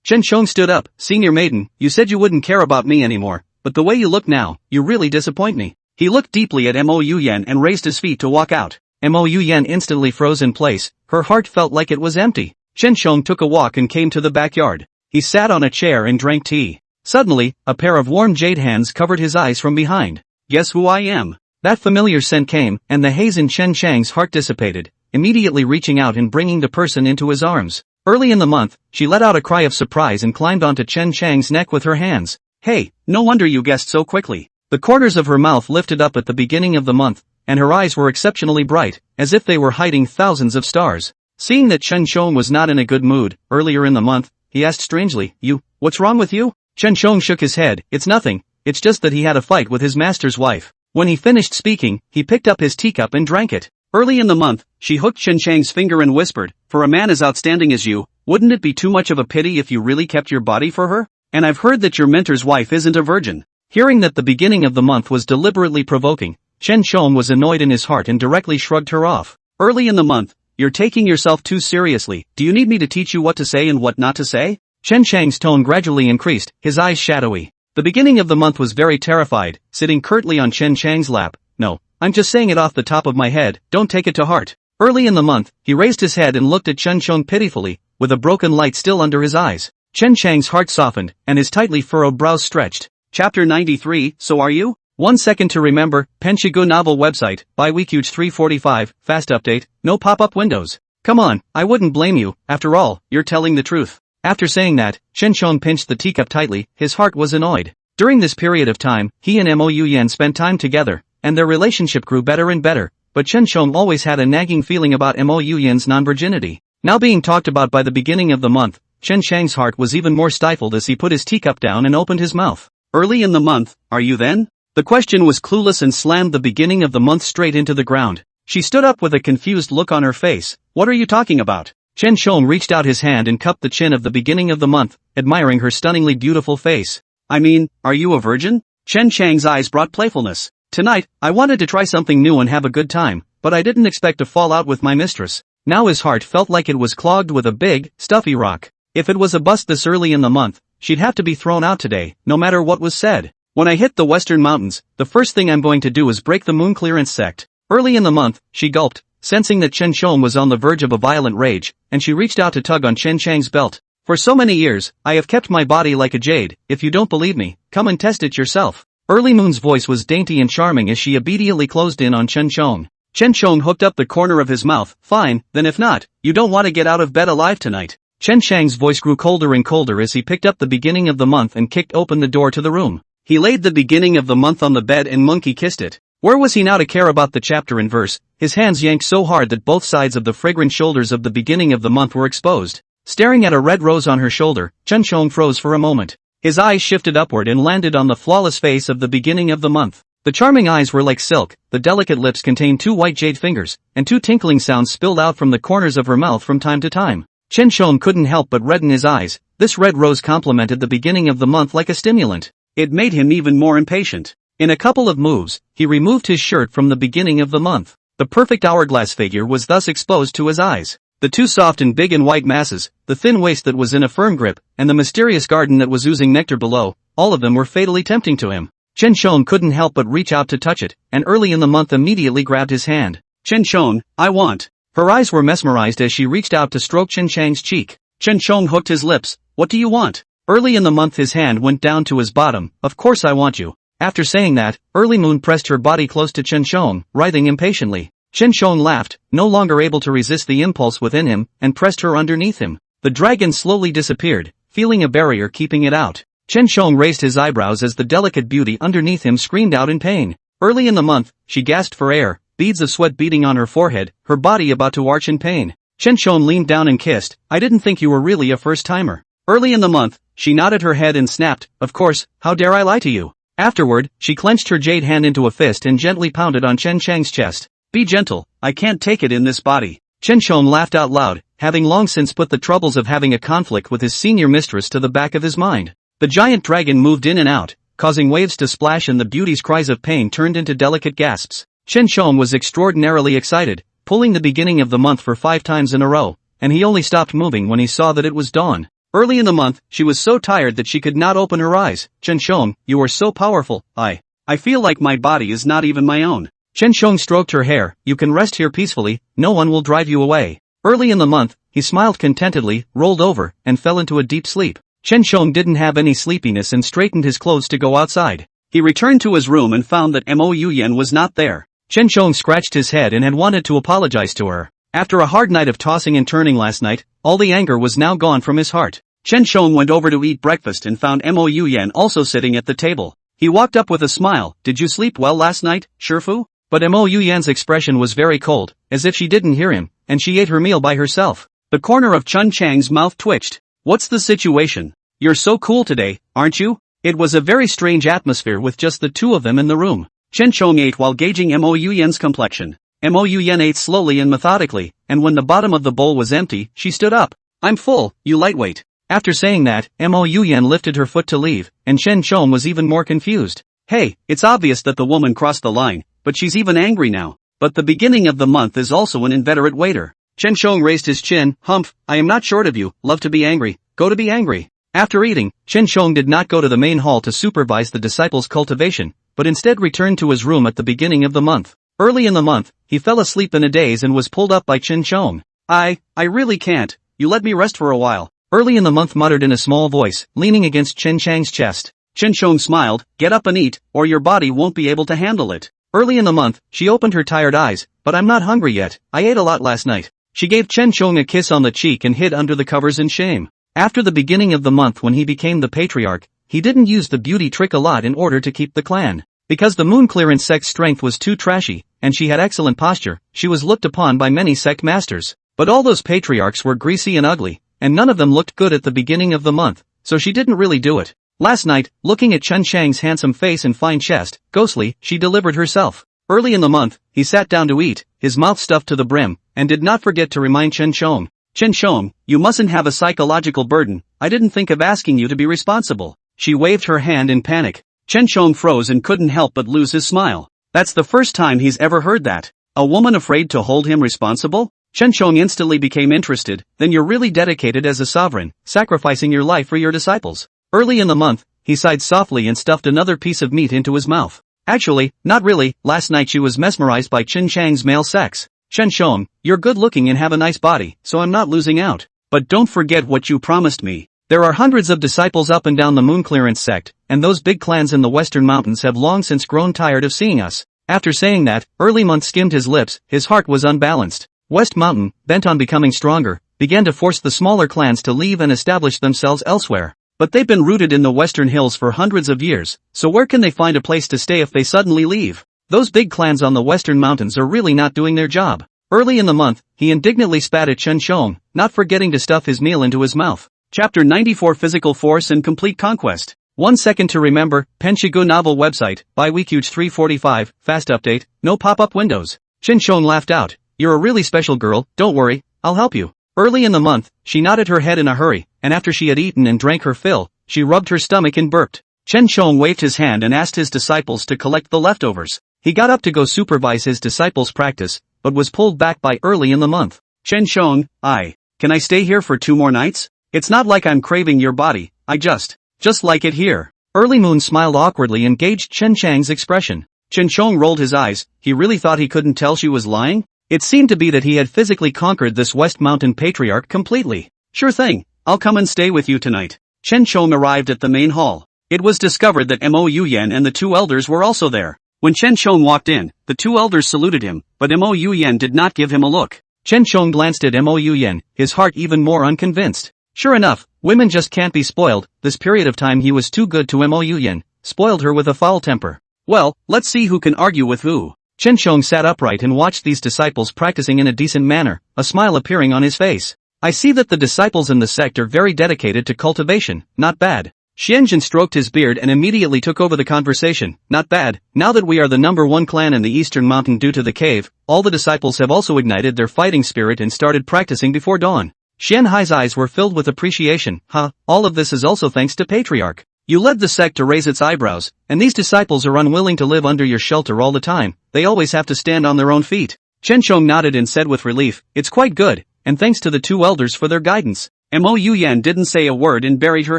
Speaker 2: Chen Chong stood up. Senior maiden, you said you wouldn't care about me anymore, but the way you look now, you really disappoint me. He looked deeply at Mo Yuyan and raised his feet to walk out. Mo Yuyan instantly froze in place, her heart felt like it was empty. Chen Chong took a walk and came to the backyard. He sat on a chair and drank tea. Suddenly, a pair of warm jade hands covered his eyes from behind. Guess who I am? That familiar scent came, and the haze in Chen Chang's heart dissipated, immediately reaching out and bringing the person into his arms. Early in the month, she let out a cry of surprise and climbed onto Chen Chang's neck with her hands. Hey, no wonder you guessed so quickly. The corners of her mouth lifted up at the beginning of the month, and her eyes were exceptionally bright, as if they were hiding thousands of stars. Seeing that Chen Chong was not in a good mood, earlier in the month, he asked strangely, what's wrong with you? Chen Chong shook his head. It's nothing, it's just that he had a fight with his master's wife. When he finished speaking, he picked up his teacup and drank it. Early in the month, she hooked Chen Chang's finger and whispered, for a man as outstanding as you, wouldn't it be too much of a pity if you really kept your body for her? And I've heard that your mentor's wife isn't a virgin. Hearing that the beginning of the month was deliberately provoking, Chen Chong was annoyed in his heart and directly shrugged her off. Early in the month, you're taking yourself too seriously. Do you need me to teach you what to say and what not to say? Chen Chang's tone gradually increased, his eyes shadowy. The beginning of the month was very terrified, sitting curtly on Chen Chang's lap. No, I'm just saying it off the top of my head, don't take it to heart. Early in the month, he raised his head and looked at Chen Chong pitifully, with a broken light still under his eyes. Chen Chang's heart softened, and his tightly furrowed brows stretched. Chapter 93, So Are You? 1 second to remember, Penshigu novel website, by Weekuge 345, fast update, no pop-up windows. Come on, I wouldn't blame you, after all, you're telling the truth. After saying that, Chen Chong pinched the teacup tightly, his heart was annoyed. During this period of time, he and Mo Yuyan spent time together, and their relationship grew better and better, but Chen Chong always had a nagging feeling about Mo Yuyan's non-virginity. Now being talked about by the beginning of the month,
Speaker 1: Chen Chang's heart was even more stifled as he put his teacup down and opened his mouth.
Speaker 2: Early in the month, are you then? The question was clueless and slammed the beginning of the month straight into the ground. She stood up with a confused look on her face. What are you talking about?
Speaker 1: Chen Chong reached out his hand and cupped the chin of the beginning of the month, admiring her stunningly beautiful face.
Speaker 2: I mean, are you a virgin? Chen Chang's eyes brought playfulness.
Speaker 1: Tonight, I wanted to try something new and have a good time, but I didn't expect to fall out with my mistress. Now his heart felt like it was clogged with a big, stuffy rock. If it was a bust this early in the month, she'd have to be thrown out today, no matter what was said. When I hit the Western Mountains, the first thing I'm going to do is break the moon clearance sect. Early in the month, she gulped, sensing that Chen Chong was on the verge of a violent rage, and she reached out to tug on Chen Chang's belt. For so many years, I have kept my body like a jade. If you don't believe me, come and test it yourself. Early Moon's voice was dainty and charming as she obediently closed in on Chen Chong. Chen Chong hooked up the corner of his mouth. Fine, then if not, you don't want to get out of bed alive tonight. Chen Chang's voice grew colder and colder as he picked up the beginning of the month and kicked open the door to the room.
Speaker 2: He laid the beginning of the month on the bed and monkey kissed it.
Speaker 1: Where was he now to care about the chapter and verse? His hands yanked so hard that both sides of the fragrant shoulders of the beginning of the month were exposed. Staring at a red rose on her shoulder, Chen Chong froze for a moment. His eyes shifted upward and landed on the flawless face of the beginning of the month. The charming eyes were like silk, the delicate lips contained 2 white jade fingers, and 2 tinkling sounds spilled out from the corners of her mouth from time to time. Chen Chong couldn't help but redden his eyes. This red rose complemented the beginning of the month like a stimulant.
Speaker 2: It made him even more impatient.
Speaker 1: In a couple of moves, he removed his shirt from the beginning of the month. The perfect hourglass figure was thus exposed to his eyes. The 2 soft and big and white masses, the thin waist that was in a firm grip, and the mysterious garden that was oozing nectar below, all of them were fatally tempting to him. Chen Chong couldn't help but reach out to touch it, and early in the month immediately grabbed his hand.
Speaker 2: Chen Chong, I want.
Speaker 1: Her eyes were mesmerized as she reached out to stroke Chen Chang's cheek.
Speaker 2: Chen Chong hooked his lips. What do you want?
Speaker 1: Early in the month his hand went down to his bottom. Of course I want you. After saying that, Early Moon pressed her body close to Chen Chong, writhing impatiently. Chen Chong laughed, no longer able to resist the impulse within him, and pressed her underneath him. The dragon slowly disappeared, feeling a barrier keeping it out. Chen Chong raised his eyebrows as the delicate beauty underneath him screamed out in pain. Early in the month, she gasped for air, beads of sweat beating on her forehead, her body about to arch in pain. Chen Chong leaned down and kissed. I didn't think you were really a first-timer.
Speaker 2: Early in the month, she nodded her head and snapped, of course, how dare I lie to you?
Speaker 1: Afterward, she clenched her jade hand into a fist and gently pounded on Chen Chang's chest.
Speaker 2: Be gentle, I can't take it in this body.
Speaker 1: Chen Chong laughed out loud, having long since put the troubles of having a conflict with his senior mistress to the back of his mind. The giant dragon moved in and out, causing waves to splash and the beauty's cries of pain turned into delicate gasps. Chen Chong was extraordinarily excited, pulling the beginning of the month for 5 times in a row, and he only stopped moving when he saw that it was dawn. Early in the month, she was so tired that she could not open her eyes. Chen Chong, you are so powerful.
Speaker 2: I feel like my body is not even my own.
Speaker 1: Chen Chong stroked her hair. You can rest here peacefully, no one will drive you away. Early in the month, he smiled contentedly, rolled over, and fell into a deep sleep. Chen Chong didn't have any sleepiness and straightened his clothes to go outside.
Speaker 2: He returned to his room and found that Mo Yuyan was not there.
Speaker 1: Chen Chong scratched his head and had wanted to apologize to her. After a hard night of tossing and turning last night, all the anger was now gone from his heart.
Speaker 2: Chen Chong went over to eat breakfast and found Mo Yuyan also sitting at the table. He walked up with a smile. Did you sleep well last night, Shifu?
Speaker 1: But Mo Yuyan's expression was very cold, as if she didn't hear him, and she ate her meal by herself.
Speaker 2: The corner of Chen Chang's mouth twitched. What's the situation? You're so cool today, aren't you? It was a very strange atmosphere with just the 2 of them in the room. Chen Chong ate while gauging Mo Yuyan's complexion. Mo Yuyan ate slowly and methodically, and when the bottom of the bowl was empty, she stood up. I'm full, you lightweight.
Speaker 1: After saying that, Mo Yuyan lifted her foot to leave, and Chen Chong was even more confused.
Speaker 2: Hey, it's obvious that the woman crossed the line, but she's even angry now. But the beginning of the month is also an inveterate waiter. Chen Chong raised his chin. Humph, I am not short of you, love to be angry, go to be angry.
Speaker 1: After eating, Chen Chong did not go to the main hall to supervise the disciples' cultivation, but instead returned to his room at the beginning of the month. Early in the month, he fell asleep in a daze and was pulled up by Chen Chong.
Speaker 2: I really can't, you let me rest for a while.
Speaker 1: Early in the month muttered in a small voice, leaning against Chen Chang's chest.
Speaker 2: Chen Chong smiled, get up and eat, or your body won't be able to handle it.
Speaker 1: Early in the month, she opened her tired eyes, but I'm not hungry yet, I ate a lot last night. She gave Chen Chong a kiss on the cheek and hid under the covers in shame. After the beginning of the month when he became the patriarch, he didn't use the beauty trick a lot in order to keep the clan. Because the moon clearance sect's strength was too trashy, and she had excellent posture, she was looked upon by many sect masters. But all those patriarchs were greasy and ugly, and none of them looked good at the beginning of the month, so she didn't really do it. Last night, looking at Chen Chang's handsome face and fine chest, ghostly, she delivered herself. Early in the month, he sat down to eat, his mouth stuffed to the brim, and did not forget to remind Chen Chong. Chen Chong, you mustn't have a psychological burden, I didn't think of asking you to be responsible. She waved her hand in panic. Chen Chong froze and couldn't help but lose his smile. That's the first time he's ever heard that. A woman afraid to hold him responsible? Chen Chong instantly became interested. Then you're really dedicated as a sovereign, sacrificing your life for your disciples. Early in the month, he sighed softly and stuffed another piece of meat into his mouth. Actually, not really, last night she was mesmerized by Chen Chang's male sex. Chen Chong, you're good looking and have a nice body, so I'm not losing out. But don't forget what you promised me. There are hundreds of disciples up and down the Moon Clearance Sect, and those big clans in the Western Mountains have long since grown tired of seeing us. After saying that, Early Month skimmed his lips, his heart was unbalanced. West Mountain, bent on becoming stronger, began to force the smaller clans to leave and establish themselves elsewhere. But they've been rooted in the Western Hills for hundreds of years, so where can they find a place to stay if they suddenly leave? Those big clans on the Western Mountains are really not doing their job. Early in the month, he indignantly spat at Chen Chong, not forgetting to stuff his meal into his mouth. Chapter 94 Physical Force and Complete Conquest. 1 second to remember, Penshigu novel website, by Weekuge 345, fast update, no pop-up windows. Chen Chong laughed out. You're a really special girl, don't worry, I'll help you. Early in the month, she nodded her head in a hurry, and after she had eaten and drank her fill, she rubbed her stomach and burped. Chen Chong waved his hand and asked his disciples to collect the leftovers. He got up to go supervise his disciples' practice, but was pulled back by Early in the month. Chen Chong, can I stay here for 2 more nights? It's not like I'm craving your body, I just like it here. Early Moon smiled awkwardly and gauged Chen Chang's expression. Chen Chong rolled his eyes, he really thought he couldn't tell she was lying? It seemed to be that he had physically conquered this West Mountain patriarch completely. Sure thing, I'll come and stay with you tonight. Chen Chong arrived at the main hall. It was discovered that Mo Yuyan and the 2 elders were also there. When Chen Chong walked in, the 2 elders saluted him, but Mo Yuyan did not give him a look. Chen Chong glanced at Mo Yuyan, his heart even more unconvinced. Sure enough, women just can't be spoiled. This period of time he was too good to Mo Yuyan, spoiled her with a foul temper. Well, let's see who can argue with who. Chen Chong sat upright and watched these disciples practicing in a decent manner, a smile appearing on his face. I see that the disciples in the sect are very dedicated to cultivation, not bad. Xianjin stroked his beard and immediately took over the conversation. Not bad, now that we are the #1 clan in the Eastern Mountain due to the cave, all the disciples have also ignited their fighting spirit and started practicing before dawn. Xian Hai's eyes were filled with appreciation. All of this is also thanks to Patriarch. You led the sect to raise its eyebrows, and these disciples are unwilling to live under your shelter all the time, they always have to stand on their own feet. Chen Chong nodded and said with relief, it's quite good, and thanks to the 2 elders for their guidance. Mo Yuyan didn't say a word and buried her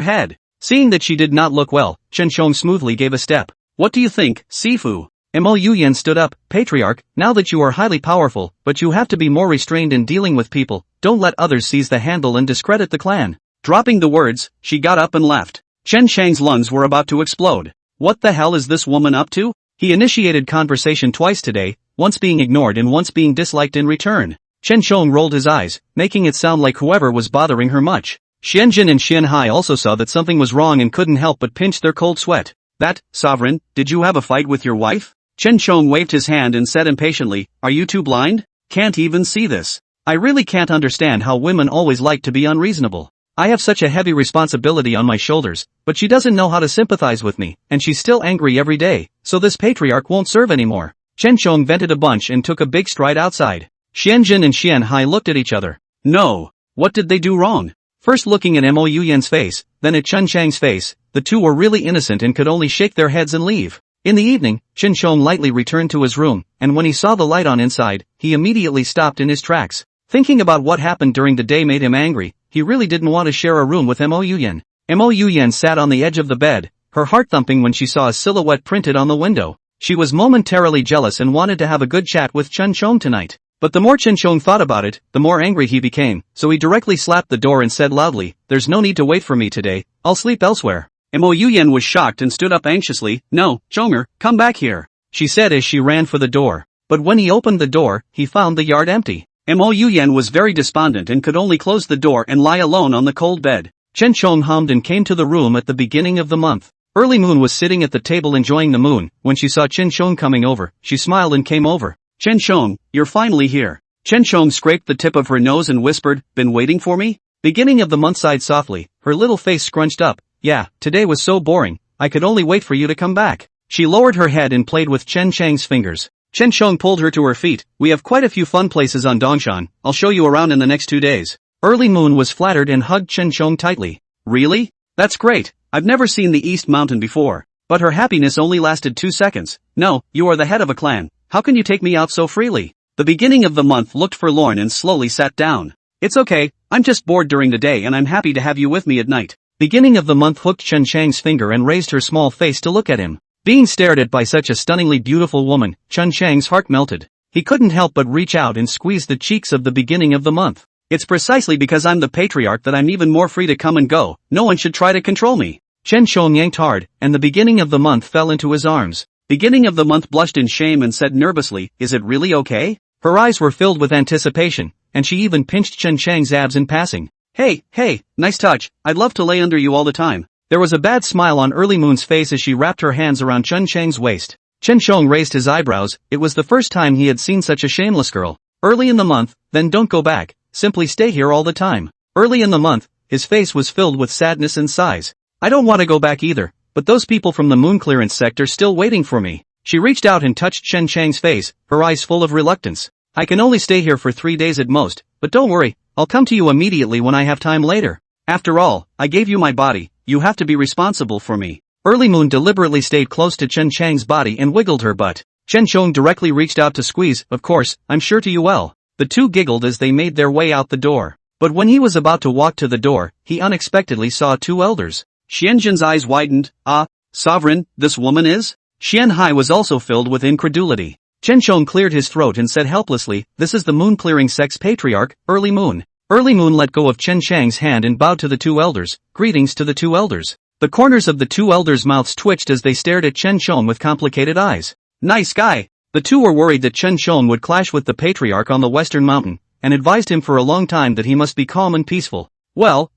Speaker 1: head. Seeing that she did not look well, Chen Chong smoothly gave a step. What do you think, Sifu? Mo Yuyan stood up. Patriarch, now that you are highly powerful, but you have to be more restrained in dealing with people, don't let others seize the handle and discredit the clan. Dropping the words, she got up and left. Chen Chang's lungs were about to explode. What the hell is this woman up to? He initiated conversation twice today, once being ignored and once being disliked in return. Chen Chong rolled his eyes, making it sound like whoever was bothering her much. Xianjin and Xian Hai also saw that something was wrong and couldn't help but pinch their cold sweat. That, sovereign, did you have a fight with your wife? Chen Chong waved his hand and said impatiently, are you too blind? Can't even see this. I really can't understand how women always like to be unreasonable. I have such a heavy responsibility on my shoulders, but she doesn't know how to sympathize with me, and she's still angry every day, so this patriarch won't serve anymore. Chen Chong vented a bunch and took a big stride outside. Xianjin and Xian Hai looked at each other. No. What did they do wrong? First looking at Mo Yuyan's face, then at Chen Chang's face, the 2 were really innocent and could only shake their heads and leave. In the evening, Chen Chong lightly returned to his room, and when he saw the light on inside, he immediately stopped in his tracks. Thinking about what happened during the day made him angry. He really didn't want to share a room with Mo Yuyan. Mo Yuyan sat on the edge of the bed, her heart thumping when she saw a silhouette printed on the window. She was momentarily jealous and wanted to have a good chat with Chen Chong tonight. But the more Chen Chong thought about it, the more angry he became, so he directly slapped the door and said loudly, there's no need to wait for me today, I'll sleep elsewhere. Mo Yuyan was shocked and stood up anxiously. No, Chonger, come back here, she said as she ran for the door. But when he opened the door, he found the yard empty. Mo Yuyan was very despondent and could only close the door and lie alone on the cold bed. Chen Chong hummed and came to the room at the beginning of the month. Early Moon was sitting at the table enjoying the moon. When she saw Chen Chong coming over, she smiled and came over. Chen Chong, you're finally here. Chen Chong scraped the tip of her nose and whispered, been waiting for me?
Speaker 2: Beginning of the month sighed softly, her little face scrunched up. Yeah, today was so boring, I could only wait for you to come back. She lowered her head and played with Chen Chang's fingers. Chen Sheng pulled her to her feet. We have quite a few fun places on Dongshan, I'll show you around in the next 2 days. Early Moon was flattered and hugged Chen Sheng tightly. Really? That's great, I've never seen the East Mountain before. But her happiness only lasted 2 seconds. No, you are the head of a clan. How can you take me out so freely? The beginning of the month looked forlorn and slowly sat down. It's okay, I'm just bored during the day and I'm happy to have you with me at night. Beginning of the month hooked Chen Chang's finger and raised her small face to look at him. Being stared at by such a stunningly beautiful woman, Chen Chang's heart melted. He couldn't help but reach out and squeeze the cheeks of the beginning of the month. It's precisely because I'm the patriarch that I'm even more free to come and go. No one should try to control me. Chen Sheng yanked hard, and the beginning of the month fell into his arms. Beginning of the month blushed in shame and said nervously, is it really okay? Her eyes were filled with anticipation, and she even pinched Chen Chang's abs in passing. Hey, nice touch, I'd love to lay under you all the time. There was a bad smile on Early Moon's face as she wrapped her hands around Chen Chang's waist. Chen Sheng raised his eyebrows, it was the first time he had seen such a shameless girl. Early in the month, then don't go back, simply stay here all the time. Early in the month, his face was filled with sadness and sighs. I don't want to go back either, but those people from the moon clearance sect are still waiting for me. She reached out and touched Chen Chang's face, her eyes full of reluctance. I can only stay here for 3 days at most, but don't worry, I'll come to you immediately when I have time later. After all, I gave you my body, you have to be responsible for me. Early Moon deliberately stayed close to Chen Chang's body and wiggled her butt. Chen Sheng directly reached out to squeeze, of course, I'm sure to you well. The two giggled as they made their way out the door. But when he was about to walk to the door, he unexpectedly saw 2 elders. Xianjin's eyes widened. Ah, sovereign, this woman is? Xian Hai was also filled with incredulity. Chen Sheng cleared his throat and said helplessly, this is the moon clearing sect's patriarch, Early Moon. Early Moon let go of Chen Chang's hand and bowed to the 2 elders. Greetings to the 2 elders. The corners of the 2 elders' mouths twitched as they stared at Chen Sheng with complicated eyes. Nice guy. The 2 were worried that Chen Sheng would clash with the patriarch on the western mountain, and advised him for a long time that he must be calm and peaceful. Well,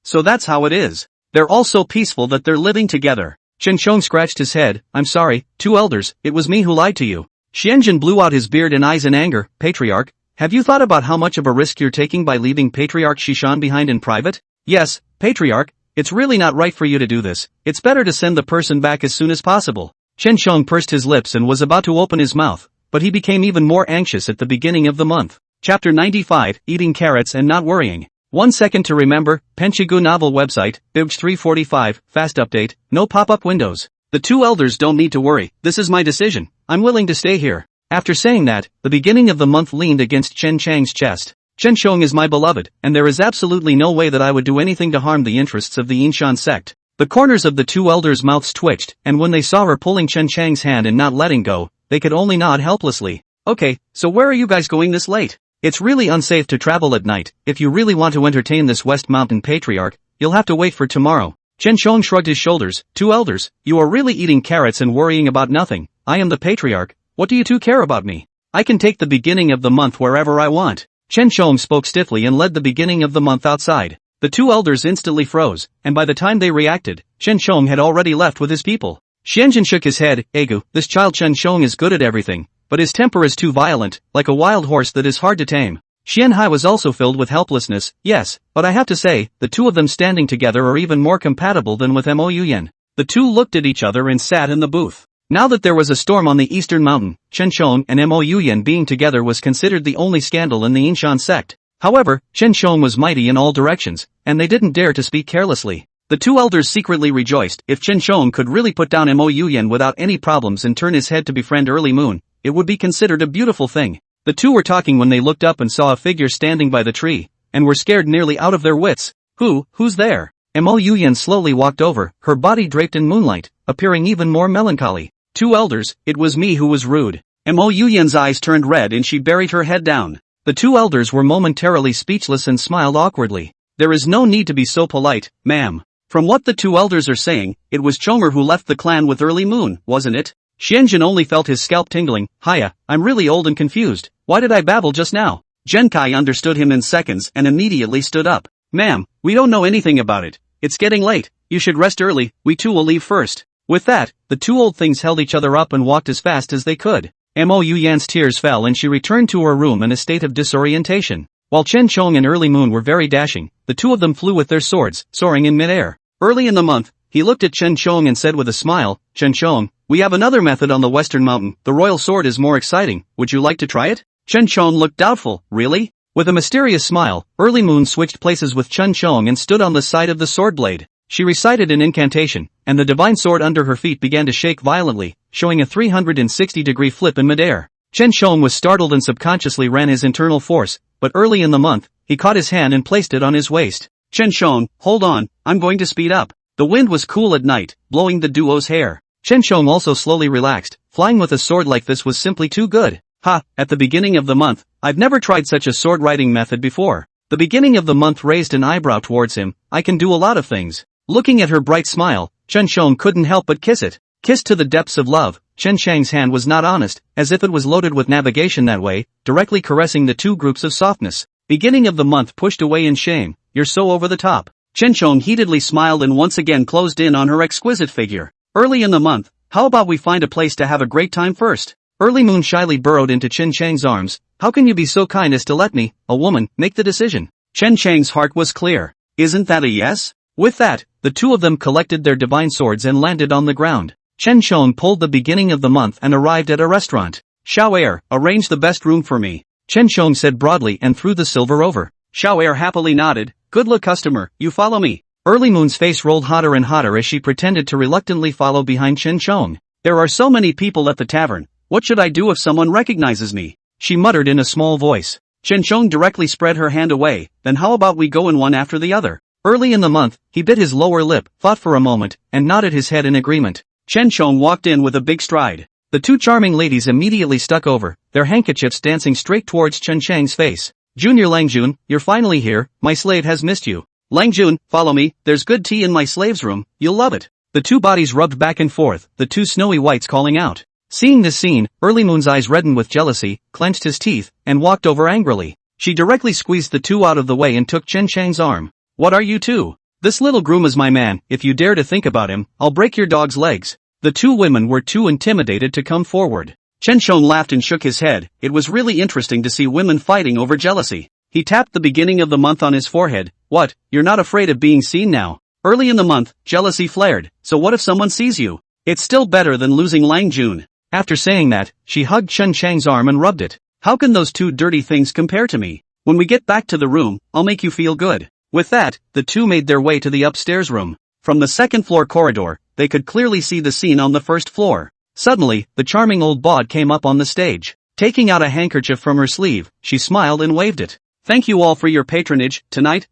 Speaker 2: so that's how it is. They're all so peaceful that they're living together. Chen Sheng scratched his head. I'm sorry, 2 elders, it was me who lied to you. Xianjin blew out his beard and eyes in anger. Patriarch, have you thought about how much of a risk you're taking by leaving Patriarch Shishan behind in private? Yes, Patriarch, it's really not right for you to do this. It's better to send the person back as soon as possible. Chen Sheng pursed his lips and was about to open his mouth, but he became even more anxious at the beginning of the month. Chapter 95, Eating Carrots and Not Worrying. 1 second to remember, Penchigu novel website, Bibj 345, fast update, no pop-up windows. The 2 elders don't need to worry, this is my decision, I'm willing to stay here. After saying that, the beginning of the month leaned against Chen Chang's chest. Chen Sheng is my beloved, and there is absolutely no way that I would do anything to harm the interests of the Yinshan sect. The corners of the 2 elders' mouths twitched, and when they saw her pulling Chen Chang's hand and not letting go, they could only nod helplessly. Okay, so where are you guys going this late? It's really unsafe to travel at night. If you really want to entertain this West Mountain patriarch, you'll have to wait for tomorrow. Chen Sheng shrugged his shoulders. 2 elders, you are really eating carrots and worrying about nothing. I am the patriarch. What do you 2 care about me? I can take the beginning of the month wherever I want. Chen Sheng spoke stiffly and led the beginning of the month outside. The 2 elders instantly froze, and by the time they reacted, Chen Sheng had already left with his people. Xianjin shook his head. Egu, this child Chen Sheng is good at everything, but his temper is too violent, like a wild horse that is hard to tame. Xian Hai was also filled with helplessness. Yes, but I have to say, the 2 of them standing together are even more compatible than with Mo Yuyan. The 2 looked at each other and sat in the booth. Now that there was a storm on the eastern mountain, Chen Sheng and Mo Yuyan being together was considered the only scandal in the Yinshan sect. However, Chen Sheng was mighty in all directions, and they didn't dare to speak carelessly. The 2 elders secretly rejoiced. If Chen Sheng could really put down Mo Yuyan without any problems and turn his head to befriend Early Moon, it would be considered a beautiful thing. The 2 were talking when they looked up and saw a figure standing by the tree, and were scared nearly out of their wits. Who's there? Mo Yuyan slowly walked over, her body draped in moonlight, appearing even more melancholy. 2 elders, it was me who was rude. Mo Yuyan's eyes turned red and she buried her head down. The 2 elders were momentarily speechless and smiled awkwardly. There is no need to be so polite, ma'am. From what the 2 elders are saying, it was Chomer who left the clan with Early Moon, wasn't it? Xianjin only felt his scalp tingling. Hiya, I'm really old and confused. Why did I babble just now? Genkai understood him in seconds and immediately stood up. Ma'am, we don't know anything about it. It's getting late. You should rest early, we 2 will leave first. With that, the 2 old things held each other up and walked as fast as they could. Mo Yuyan's tears fell and she returned to her room in a state of disorientation.
Speaker 1: While Chen Chong and Early Moon were very dashing, the two of them flew with their swords, soaring in midair. Early in the month, he looked at Chen Chong and said with a smile, "Chen Chong, we have another method on the Western Mountain, the royal sword is more exciting, would you like to try it?" Chen Chong looked doubtful, "Really?" With a mysterious smile, Early Moon switched places with Chen Chong and stood on the side of the sword blade. She recited an incantation, and the divine sword under her feet began to shake violently, showing a 360-degree flip in midair. Chen Chong was startled and subconsciously ran his internal force, but early in the month, he caught his hand and placed it on his waist. "Chen Chong, hold on, I'm going to speed up." The wind was cool at night, blowing the duo's hair. Chen Chong also slowly relaxed. Flying with a sword like this was simply too good. Ha, at the beginning of the month, I've never tried such a sword riding method before. The beginning of the month raised an eyebrow towards him. I can do a lot of things. Looking at her bright smile, Chen Chong couldn't help but kiss it. Kissed to the depths of love, Chen Chang's hand was not honest, as if it was loaded with navigation that way, directly caressing the two groups of softness. Beginning of the month pushed away in shame. "You're so over the top." Chen Chong heatedly smiled and once again closed in on her exquisite figure. "Early in the month, how about we find a place to have a great time first?" Early Moon shyly burrowed into Chen Chang's arms. "How can you be so kind as to let me, a woman, make the decision?" Chen Chang's heart was clear. "Isn't that a yes?" With that, the two of them collected their divine swords and landed on the ground. Chen Chong pulled the beginning of the month and arrived at a restaurant. "Xiao Air, arrange the best room for me," Chen Chong said broadly and threw the silver over. Xiao Air happily nodded. "Good luck, customer, you follow me." Early Moon's face rolled hotter and hotter as she pretended to reluctantly follow behind Chen Chong. "There are so many people at the tavern. What should I do if someone recognizes me?" she muttered in a small voice. Chen Chong directly spread her hand away. "Then how about we go in one after the other?" Early in the month, he bit his lower lip, thought for a moment, and nodded his head in agreement. Chen Chong walked in with a big stride. The two charming ladies immediately stuck over, their handkerchiefs dancing straight towards Chen Chang's face. "Junior Langjun, you're finally here, my slave has missed you." "Langjun, follow me, there's good tea in my slave's room, you'll love it." The two bodies rubbed back and forth, the two snowy whites calling out. Seeing this scene, Early Moon's eyes reddened with jealousy, clenched his teeth, and walked over angrily. She directly squeezed the two out of the way and took Chen Chang's arm. "What are you two? This little groom is my man, if you dare to think about him, I'll break your dog's legs." The two women were too intimidated to come forward. Chen Chong laughed and shook his head. It was really interesting to see women fighting over jealousy. He tapped the beginning of the month on his forehead. "What, you're not afraid of being seen now?" Early in the month, jealousy flared. "So what if someone sees you? It's still better than losing Langjun." After saying that, she hugged Chen Chang's arm and rubbed it. "How can those two dirty things compare to me? When we get back to the room, I'll make you feel good." With that, the two made their way to the upstairs room. From the second-floor corridor, they could clearly see the scene on the first floor. Suddenly, the charming old bod came up on the stage. Taking out a handkerchief from her sleeve, she smiled and waved it. "Thank you all for your patronage tonight.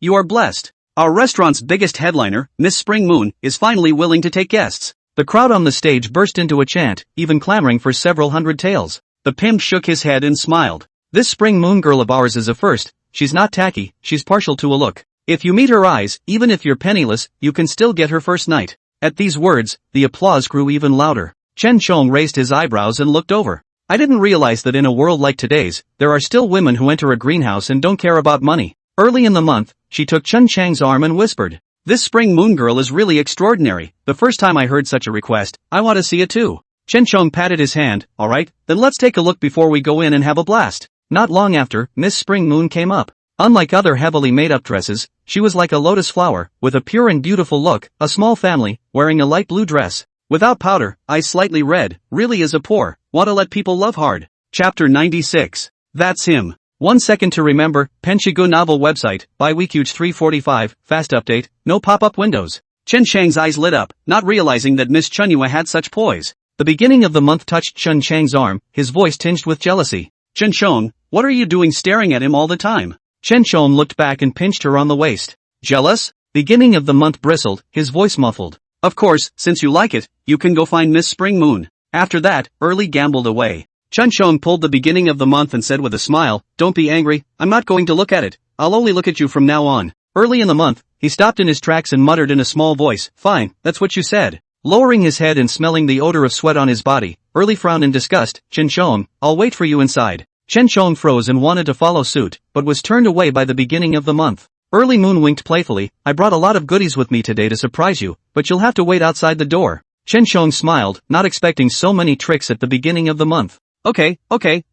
Speaker 1: You are blessed. Our restaurant's biggest headliner, Miss Spring Moon, is finally willing to take guests." The crowd on the stage burst into a chant, even clamoring for several hundred taels. The pimp shook his head and smiled. "This Spring Moon girl of ours is a first. She's not tacky, she's partial to a look. If you meet her eyes, even if you're penniless, you can still get her first night." At these words, the applause grew even louder. Chen Chong raised his eyebrows and looked over. "I didn't realize that in a world like today's, there are still women who enter a greenhouse and don't care about money." Early in the month, she took Chen Chang's arm and whispered, "This Spring Moon girl is really extraordinary. The first time I heard such a request, I want to see it too." Chen Chong patted his hand. "Alright, then let's take a look before we go in and have a blast." Not long after, Miss Spring Moon came up. Unlike other heavily made-up dresses, she was like a lotus flower, with a pure and beautiful look, a small family, wearing a light blue dress. Without powder, eyes slightly red, really is a poor, wanna let people love hard. Chapter 96. That's him. 1 second to remember, Penshigu novel website, by Weekuge 345, fast update, no pop-up windows. Chen Chang's eyes lit up, not realizing that Miss Chunyua had such poise. The beginning of the month touched Chen Chang's arm, his voice tinged with jealousy. "Chen Chong, what are you doing staring at him all the time?" Chen Chong looked back and pinched her on the waist. "Jealous?" Beginning of the month bristled, his voice muffled. "Of course, since you like it, you can go find Miss Spring Moon." After that, Early gambled away. Chen Chong pulled the beginning of the month and said with a smile, "Don't be angry, I'm not going to look at it, I'll only look at you from now on." Early in the month, he stopped in his tracks and muttered in a small voice, "Fine, that's what you said." Lowering his head and smelling the odor of sweat on his body, Early frowned in disgust. "Chen Chong, I'll wait for you inside." Chen Chong froze and wanted to follow suit, but was turned away by the beginning of the month. Early Moon winked playfully. "I brought a lot of goodies with me today to surprise you, but you'll have to wait outside the door." Chen Chong smiled, not expecting so many tricks at the beginning of the month. Okay,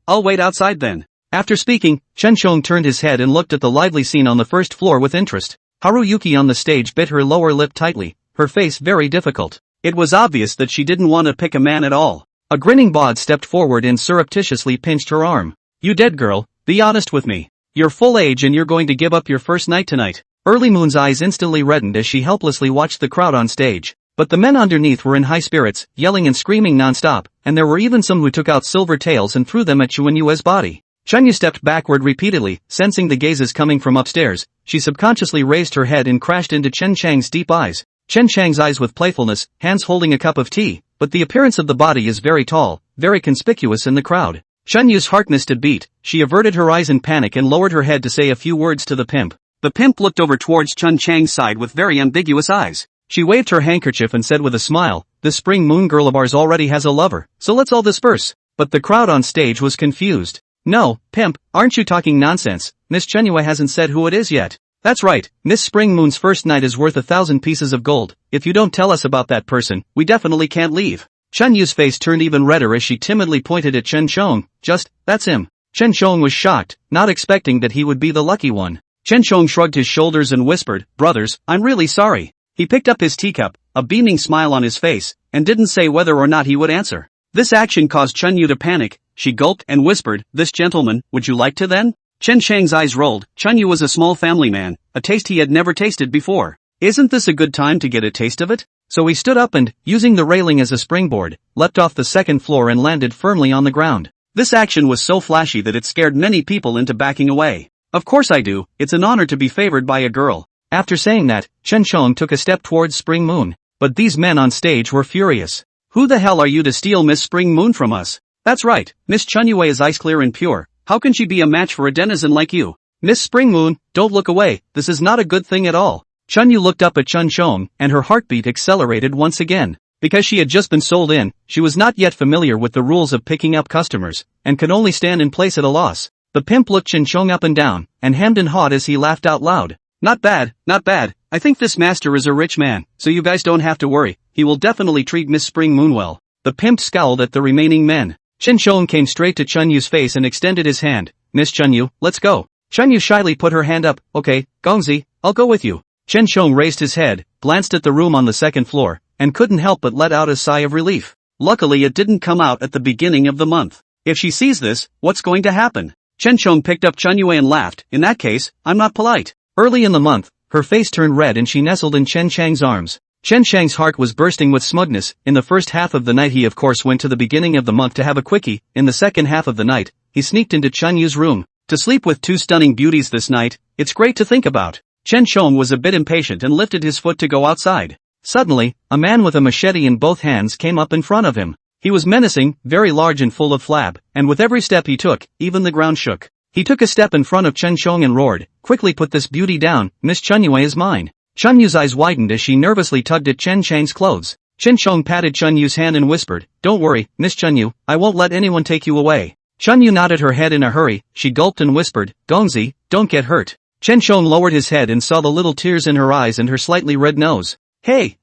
Speaker 1: I'll wait outside then."
Speaker 2: After speaking, Chen Shong turned his head and looked at the lively scene on the first floor with interest. Haruyuki on the stage bit her lower lip tightly, her face very difficult. It was obvious that she didn't want to pick a man at all. A grinning bod stepped forward and surreptitiously pinched her arm. "You dead girl, be honest with me. You're full age and you're going to give up your first night tonight." Early Moon's eyes instantly reddened as she helplessly watched the crowd on stage. But the men underneath were in high spirits, yelling and screaming non-stop, and there were even some who took out silver tails and threw them at Chuanyue's body. Chunyu stepped backward repeatedly, sensing the gazes coming from upstairs. She subconsciously raised her head and crashed into Chen Chang's deep eyes. Chen Chang's eyes with playfulness, hands holding a cup of tea, but the appearance of the body is very tall, very conspicuous in the crowd. Chunyu's heart missed a beat. She averted her eyes in panic and lowered her head to say a few words to the pimp. The pimp looked over towards Chen Chang's side with very ambiguous eyes. She waved her handkerchief and said with a smile, "This spring moon girl of ours already has a lover, so let's all disperse." But the crowd on stage was confused. "No, pimp, aren't you talking nonsense? Miss Chunyue hasn't said who it is yet." "That's right, Miss Spring Moon's first night is worth 1,000 pieces of gold. If you don't tell us about that person, we definitely can't leave." Chunyu's face turned even redder as she timidly pointed at Chen Shong. "That's him." Chen Shong was shocked, not expecting that he would be the lucky one. Chen Shong shrugged his shoulders and whispered, "Brothers, I'm really sorry." He picked up his teacup, a beaming smile on his face, and didn't say whether or not he would answer. This action caused Chunyu to panic. She gulped and whispered, "This gentleman, would you like to then?" Chen Shang's eyes rolled. Chunyu was a small family man, a taste he had never tasted before. Isn't this a good time to get a taste of it? So he stood up and, using the railing as a springboard, leapt off the second floor and landed firmly on the ground. This action was so flashy that it scared many people into backing away. "Of course I do, it's an honor to be favored by a girl." After saying that, Chen Shong took a step towards Spring Moon. But these men on stage were furious. "Who the hell are you to steal Miss Spring Moon from us?" "That's right, Miss Chunyue is ice clear and pure. How can she be a match for a denizen like you?" "Miss Spring Moon, don't look away, this is not a good thing at all." Chunyu looked up at Chen Shong, and her heartbeat accelerated once again. Because she had just been sold in, she was not yet familiar with the rules of picking up customers, and could only stand in place at a loss. The pimp looked Chen Shong up and down, and hemmed and hawed as he laughed out loud. Not bad. I think this master is a rich man, so you guys don't have to worry, he will definitely treat Miss Spring Moon well." The pimp scowled at the remaining men. Chen Shong came straight to Chunyu's face and extended his hand. "Miss Chunyu, let's go." Chunyu shyly put her hand up. "Okay, Gongzi, I'll go with you." Chen Shong raised his head, glanced at the room on the second floor, and couldn't help but let out a sigh of relief. Luckily it didn't come out at the beginning of the month. If she sees this, what's going to happen? Chen Shong picked up Chunyue and laughed. "In that case, I'm not polite." Early in the month, her face turned red and she nestled in Chen Chang's arms. Chen Chang's heart was bursting with smugness. In the first half of the night he of course went to the beginning of the month to have a quickie. In the second half of the night, he sneaked into Chunyu's room. To sleep with two stunning beauties this night, it's great to think about. Chen Shong was a bit impatient and lifted his foot to go outside. Suddenly, a man with a machete in both hands came up in front of him. He was menacing, very large and full of flab, and with every step he took, even the ground shook. He took a step in front of Chen Shong and roared, "Quickly put this beauty down, Miss Chunyue is mine." Chunyu's eyes widened as she nervously tugged at Chen Chang's clothes. Chen Shong patted Chunyu's hand and whispered, "Don't worry, Miss Chunyu, I won't let anyone take you away." Chunyu nodded her head in a hurry. She gulped and whispered, "Gongzi, don't get hurt." Chen Shong lowered his head and saw the little tears in her eyes and her slightly red nose. Hey,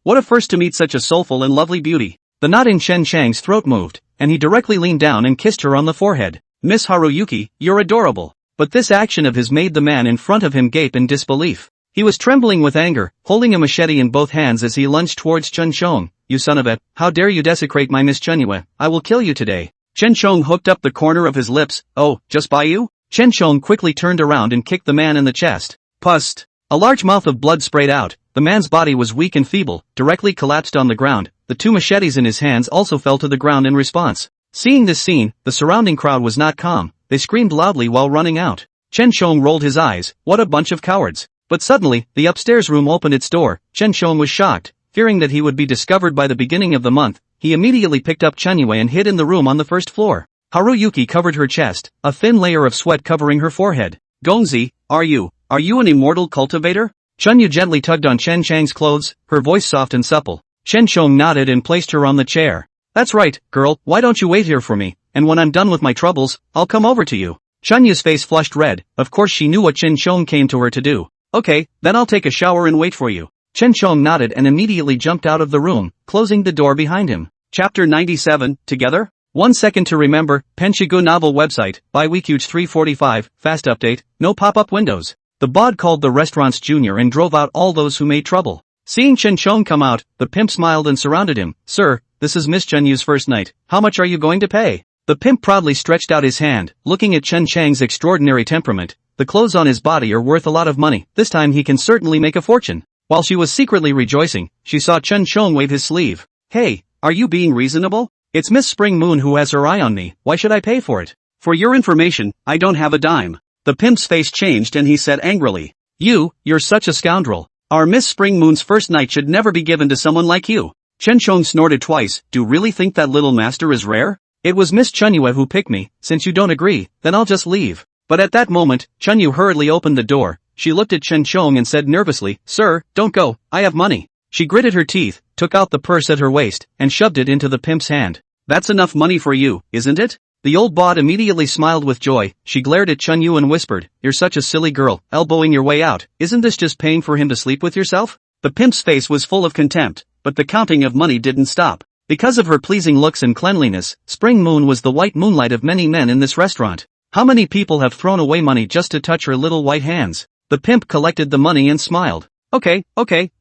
Speaker 2: what a first to meet such a soulful and lovely beauty." The knot in Chen Chang's throat moved, and he directly leaned down and kissed her on the forehead. "Miss Haruyuki, you're adorable." But this action of his made the man in front of him gape in disbelief. He was trembling with anger, holding a machete in both hands as he lunged towards Chen Shong. "You son of a, how dare you desecrate my Miss Chunyue, I will kill you today." Chen Shong hooked up the corner of his lips. "Oh, just by you?" Chen Shong quickly turned around and kicked the man in the chest. Pust. A large mouth of blood sprayed out. The man's body was weak and feeble, directly collapsed on the ground. The two machetes in his hands also fell to the ground in response. Seeing this scene, the surrounding crowd was not calm. They screamed loudly while running out. Chen Shong rolled his eyes. What a bunch of cowards. But suddenly, the upstairs room opened its door. Chen Shong was shocked. Fearing that he would be discovered by the beginning of the month, he immediately picked up Chunyue and hid in the room on the first floor. Haruyuki covered her chest, a thin layer of sweat covering her forehead. "Gongzi, are you an immortal cultivator?" Chunyu gently tugged on Chen Chang's clothes, her voice soft and supple. Chen Shong nodded and placed her on the chair. "That's right, girl, why don't you wait here for me, and when I'm done with my troubles, I'll come over to you." Chunyu's face flushed red. Of course she knew what Chen Shong came to her to do. "Okay, then I'll take a shower and wait for you." Chen Shong nodded and immediately jumped out of the room, closing the door behind him. Chapter 97, Together?
Speaker 1: 1 second to remember, Penshigu novel website, by Weekuge 345, fast update, no pop-up windows. The bod called the restaurant's junior and drove out all those who made trouble. Seeing Chen Chong come out, the pimp smiled and surrounded him. Sir, this is Miss Chen Yu's first night, how much are you going to pay? The pimp proudly stretched out his hand, looking at Chen Chang's extraordinary temperament. The clothes on his body are worth a lot of money, this time he can certainly make a fortune. While she was secretly rejoicing, she saw Chen Chong wave his sleeve. Hey, are you being reasonable? It's Miss Spring Moon who has her eye on me, why should I pay for it? For your information, I don't have a dime. The pimp's face changed and he said angrily. You're such a scoundrel. Our Miss Spring Moon's first night should never be given to someone like you. Chen Chong snorted twice. Do you really think that little master is rare? It was Miss Chunyue who picked me. Since you don't agree, then I'll just leave. But at that moment, Chunyu hurriedly opened the door. She looked at Chen Chong and said nervously, Sir, don't go, I have money. She gritted her teeth, took out the purse at her waist, and shoved it into the pimp's hand. That's enough money for you, isn't it? The old bod immediately smiled with joy. She glared at Chunyu and whispered, You're such a silly girl, elbowing your way out. Isn't this just paying for him to sleep with yourself? The pimp's face was full of contempt, but the counting of money didn't stop. Because of her pleasing looks and cleanliness, Spring Moon was the white moonlight of many men in this restaurant. How many people have thrown away money just to touch her little white hands? The pimp collected the money and smiled. Okay,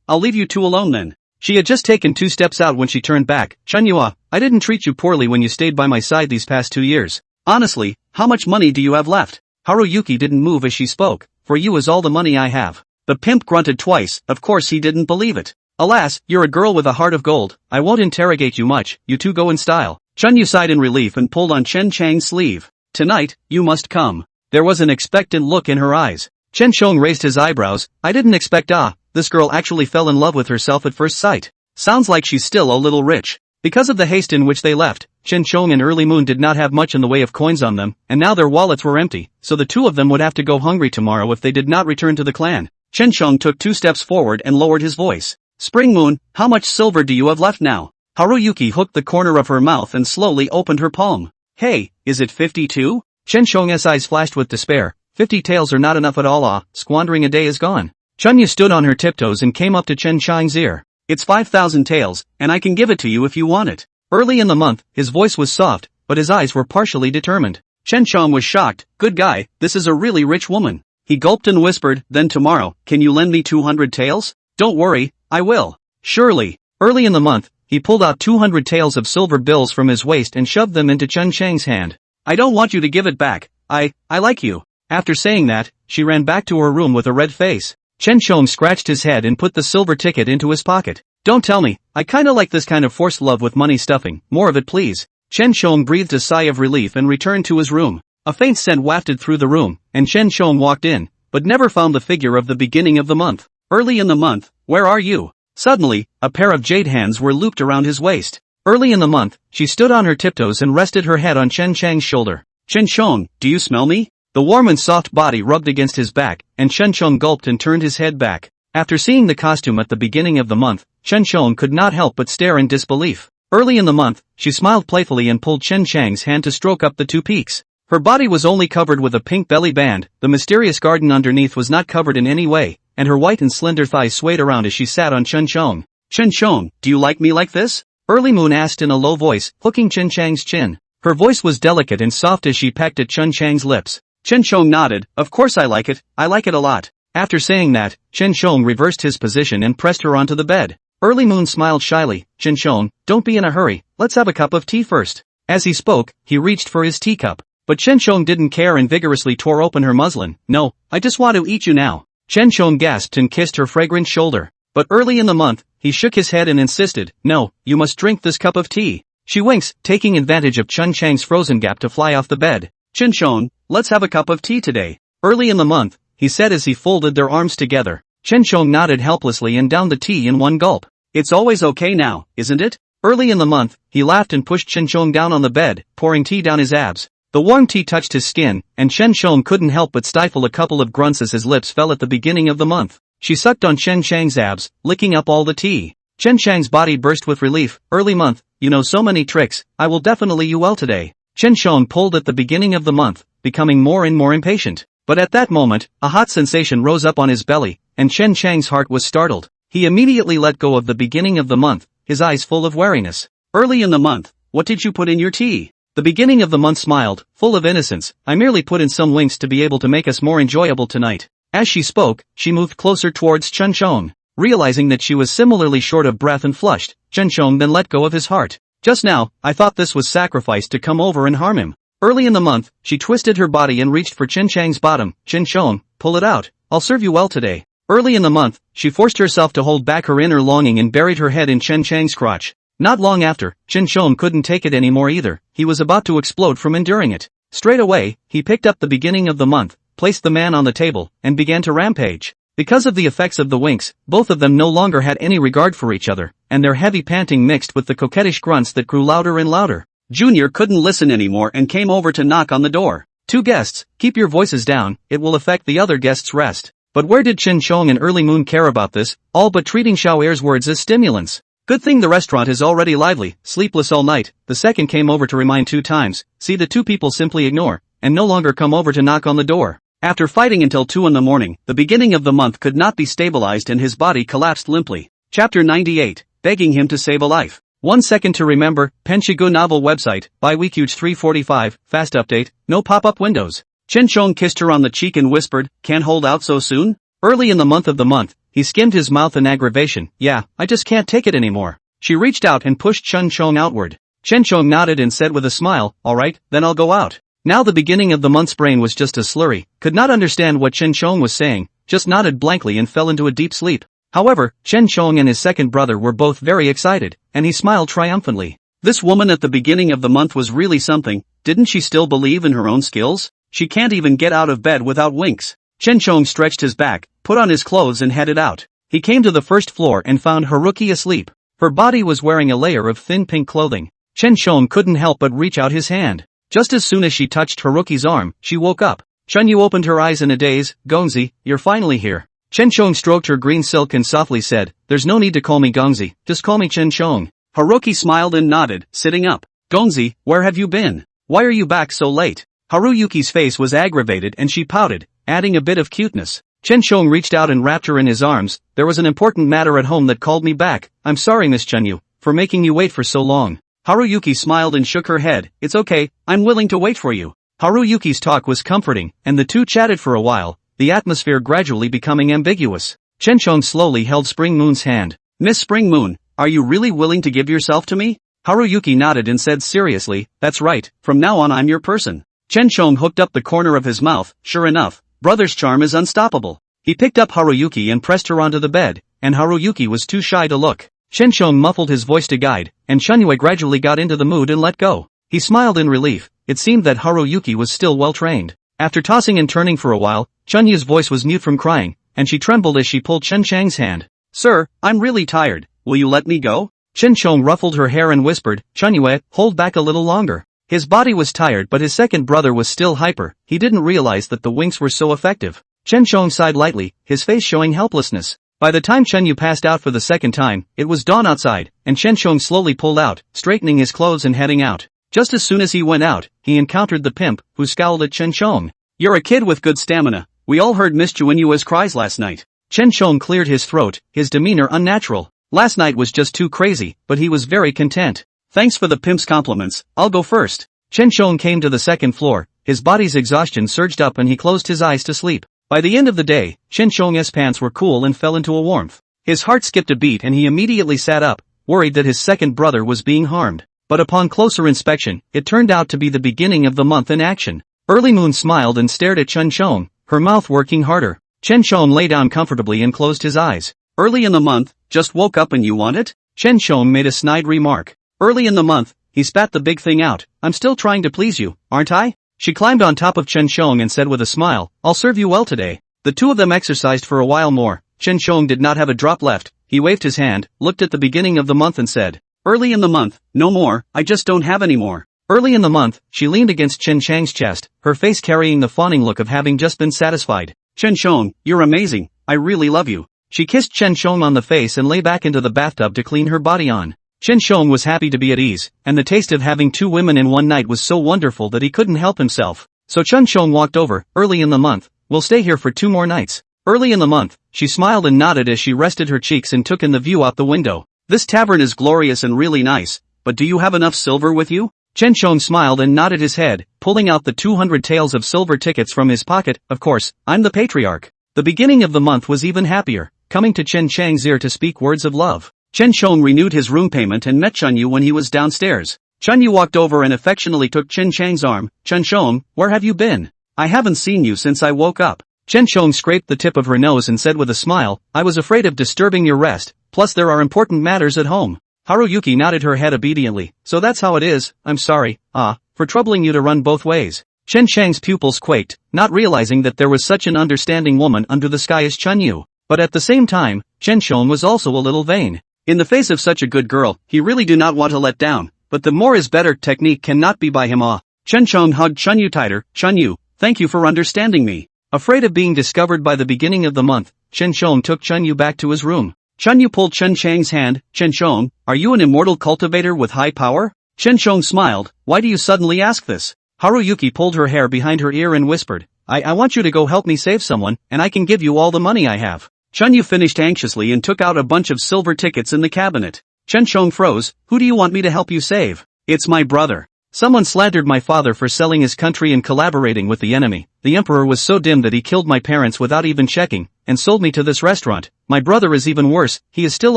Speaker 1: I'll leave you two alone then. She had just taken 2 steps out when she turned back. Chunyua, I didn't treat you poorly when you stayed by my side these past 2 years. Honestly, how much money do you have left? Haruyuki didn't move as she spoke. For you is all the money I have. The pimp grunted twice, of course he didn't believe it. Alas, you're a girl with a heart of gold, I won't interrogate you much, you two go in style. Chunyu sighed in relief and pulled on Chen Chang's sleeve. Tonight, you must come. There was an expectant look in her eyes. Chen Chong raised his eyebrows. I didn't expect this girl actually fell in love with herself at first sight. Sounds like she's still a little rich. Because of the haste in which they left, Chen Chong and Early Moon did not have much in the way of coins on them, and now their wallets were empty, so the two of them would have to go hungry tomorrow if they did not return to the clan. Chen Chong took 2 steps forward and lowered his voice. Spring Moon, how much silver do you have left now? Haruyuki hooked the corner of her mouth and slowly opened her palm. Hey, is it 52? Chen Chong's eyes flashed with despair. 50 taels are not enough at all, squandering a day is gone. Chunyu stood on her tiptoes and came up to Chen Chang's ear. It's 5,000 taels, and I can give it to you if you want it. Early in the month, his voice was soft, but his eyes were partially determined. Chen Chong was shocked. Good guy, this is a really rich woman. He gulped and whispered, then tomorrow, can you lend me 200 taels? Don't worry, I will. Surely. Early in the month, he pulled out 200 taels of silver bills from his waist and shoved them into Chen Chang's hand. I don't want you to give it back. I like you. After saying that, she ran back to her room with a red face. Chen Chong scratched his head and put the silver ticket into his pocket. Don't tell me, I kinda like this kind of forced love with money stuffing, more of it please. Chen Chong breathed a sigh of relief and returned to his room. A faint scent wafted through the room, and Chen Chong walked in, but never found the figure of the beginning of the month. Early in the month, where are you? Suddenly, a pair of jade hands were looped around his waist. Early in the month, she stood on her tiptoes and rested her head on Chen Chang's shoulder. Chen Chong, do you smell me? The warm and soft body rubbed against his back, and Chen Chong gulped and turned his head back. After seeing the costume at the beginning of the month, Chen Chong could not help but stare in disbelief. Early in the month, she smiled playfully and pulled Chen Chang's hand to stroke up the 2 peaks. Her body was only covered with a pink belly band, the mysterious garden underneath was not covered in any way, and her white and slender thighs swayed around as she sat on Chen Chong. Chen Chong, do you like me like this? Early Moon asked in a low voice, hooking Chen Chang's chin. Her voice was delicate and soft as she pecked at Chen Chang's lips. Chen Chong nodded, of course I like it a lot. After saying that, Chen Chong reversed his position and pressed her onto the bed. Early Moon smiled shyly. Chen Chong, don't be in a hurry, let's have a cup of tea first. As he spoke, he reached for his teacup. But Chen Chong didn't care and vigorously tore open her muslin. No, I just want to eat you now. Chen Chong gasped and kissed her fragrant shoulder. But early in the month, he shook his head and insisted, no, you must drink this cup of tea. She winks, taking advantage of Chen Chang's frozen gap to fly off the bed. Chen Chong, let's have a cup of tea today. Early in the month, he said as he folded their arms together. Chen Chong nodded helplessly and downed the tea in one gulp. It's always okay now, isn't it? Early in the month, he laughed and pushed Chen Chong down on the bed, pouring tea down his abs. The warm tea touched his skin, and Chen Chong couldn't help but stifle a couple of grunts as his lips fell at the beginning of the month. She sucked on Chen Chang's abs, licking up all the tea. Chen Chang's body burst with relief. Early month, you know so many tricks, I will definitely you well today. Chen Chong pulled at the beginning of the month, becoming more and more impatient. But at that moment, a hot sensation rose up on his belly, and Chen Chang's heart was startled. He immediately let go of the beginning of the month, his eyes full of wariness. Early in the month, what did you put in your tea?
Speaker 2: The beginning of the month smiled, full of innocence. I merely put in some links to be able to make us more enjoyable tonight. As she spoke, she moved closer towards Chen Chong. Realizing that she was similarly short of breath and flushed, Chen Chong then let go of his heart. Just now, I thought this was sacrifice to come over and harm him. Early in the month, she twisted her body and reached for Chen Chang's bottom. Chen Chong, pull it out. I'll serve you well today. Early in the month, she forced herself to hold back her inner longing and buried her head in Chen Chang's crotch. Not long after, Chen Chong couldn't take it anymore either. He was about to explode from enduring it. Straight away, he picked up the beginning of the month, placed the man on the table, and began to rampage. Because of the effects of the winks, both of them no longer had any regard for each other, and their heavy panting mixed with the coquettish grunts that grew louder and louder. Junior couldn't listen anymore and came over to knock on the door. Two guests, keep your voices down, it will affect the other guests' rest. But where did Chen Chong and Early Moon care about this, all but treating Xiao Er's words as stimulants? Good thing the restaurant is already lively, sleepless all night. The second came over to remind 2 times, see the 2 people simply ignore, and no longer come over to knock on the door. After fighting until 2 in the morning, the beginning of the month could not be stabilized and his body collapsed limply. Chapter 98, begging him to save a life. 1 second to remember, Penshigu novel website, by Weekuge 345, fast update, no pop-up windows. Chen Chong kissed her on the cheek and whispered, can't hold out so soon? Early in the month, he skimmed his mouth in aggravation, yeah, I just can't take it anymore. She reached out and pushed Chen Chong outward. Chen Chong nodded and said with a smile, alright, then I'll go out. Now the beginning of the month's brain was just a slurry, could not understand what Chen Chong was saying, just nodded blankly and fell into a deep sleep. However, Chen Chong and his second brother were both very excited, and he smiled triumphantly. This woman at the beginning of the month was really something, didn't she still believe in her own skills? She can't even get out of bed without winks. Chen Chong stretched his back, put on his clothes and headed out. He came to the first floor and found Haruki asleep. Her body was wearing a layer of thin pink clothing. Chen Chong couldn't help but reach out his hand. Just as soon as she touched Haruki's arm, she woke up. Chunyu opened her eyes in a daze, Gongzi, you're finally here. Chen Chong stroked her green silk and softly said, there's no need to call me Gongzi, just call me Chen Chong. Haruki smiled and nodded, sitting up. Gongzi, where have you been? Why are you back so late? Haruyuki's face was aggravated and she pouted, adding a bit of cuteness. Chen Chong reached out and wrapped her in his arms. There was an important matter at home that called me back. I'm sorry Miss Chunyu, for making you wait for so long. Haruyuki smiled and shook her head. It's okay, I'm willing to wait for you. Haruyuki's talk was comforting, and the two chatted for a while, the atmosphere gradually becoming ambiguous. Chen Chong slowly held Spring Moon's hand. Miss Spring Moon, are you really willing to give yourself to me? Haruyuki nodded and said seriously, that's right, from now on I'm your person. Chen Chong hooked up the corner of his mouth. Sure enough, brother's charm is unstoppable. He picked up Haruyuki and pressed her onto the bed, and Haruyuki was too shy to look. Chen Chong muffled his voice to guide, and Chunyue gradually got into the mood and let go. He smiled in relief. It seemed that Haruyuki was still well trained. After tossing and turning for a while, Chunyue's voice was mute from crying, and she trembled as she pulled Chen Chang's hand. Sir, I'm really tired. Will you let me go? Chen Chong ruffled her hair and whispered, Chunyue, hold back a little longer. His body was tired but his second brother was still hyper. He didn't realize that the winks were so effective. Chen Chong sighed lightly, his face showing helplessness. By the time Chunyu passed out for the second time, it was dawn outside, and Chen Chong slowly pulled out, straightening his clothes and heading out. Just as soon as he went out, he encountered the pimp, who scowled at Chen Chong. You're a kid with good stamina. We all heard Miss Chuinua's cries last night. Chen Chong cleared his throat, his demeanor unnatural. Last night was just too crazy, but he was very content. Thanks for the pimp's compliments, I'll go first. Chen Chong came to the second floor, his body's exhaustion surged up and he closed his eyes to sleep. By the end of the day, Chen Chong's pants were cool and fell into a warmth. His heart skipped a beat and he immediately sat up, worried that his second brother was being harmed. But upon closer inspection, it turned out to be the beginning of the month in action. Early Moon smiled and stared at Chen Chong, her mouth working harder. Chen Chong lay down comfortably and closed his eyes. Early in the month, just woke up and you want it? Chen Chong made a snide remark. Early in the month, he spat the big thing out. I'm still trying to please you, aren't I? She climbed on top of Chen Chong and said with a smile, I'll serve you well today. The two of them exercised for a while more. Chen Chong did not have a drop left. He waved his hand, looked at the beginning of the month and said, Early in the month, no more, I just don't have any more. Early in the month, she leaned against Chen Chang's chest, her face carrying the fawning look of having just been satisfied. Chen Chong, you're amazing, I really love you. She kissed Chen Chong on the face and lay back into the bathtub to clean her body on. Chen Chong was happy to be at ease, and the taste of having two women in one night was so wonderful that he couldn't help himself. So Chen Chong walked over. Early in the month, we'll stay here for 2 more nights. Early in the month, she smiled and nodded as she rested her cheeks and took in the view out the window. This tavern is glorious and really nice, but do you have enough silver with you? Chen Shong smiled and nodded his head, pulling out the 200 taels of silver tickets from his pocket. Of course, I'm the patriarch. The beginning of the month was even happier, coming to Chen Chang's ear to speak words of love. Chen Shong renewed his room payment and met Chun Yu when he was downstairs. Chun Yu walked over and affectionately took Chen Chang's arm. Chen Shong, where have you been? I haven't seen you since I woke up. Chen Shong scraped the tip of her nose and said with a smile, I was afraid of disturbing your rest, plus there are important matters at home. Haruyuki nodded her head obediently. So that's how it is. I'm sorry, for troubling you to run both ways. Chen Chang's pupils quaked, not realizing that there was such an understanding woman under the sky as Chun Yu. But at the same time, Chen Shong was also a little vain. In the face of such a good girl, he really do not want to let down, but the more is better technique cannot be by him. Chen Shong hugged Chun Yu tighter. Chun Yu, thank you for understanding me. Afraid of being discovered by the beginning of the month, Chen Shong took Chun Yu back to his room. Chun Yu pulled Chen Chang's hand. Chen Shong, are you an immortal cultivator with high power? Chen Shong smiled. Why do you suddenly ask this? Haruyuki pulled her hair behind her ear and whispered, I want you to go help me save someone, and I can give you all the money I have. Chun Yu finished anxiously and took out a bunch of silver tickets in the cabinet. Chen Shong froze. Who do you want me to help you save? It's my brother. Someone slandered my father for selling his country and collaborating with the enemy. The emperor was so dim that he killed my parents without even checking, and sold me to this restaurant. My brother is even worse, he is still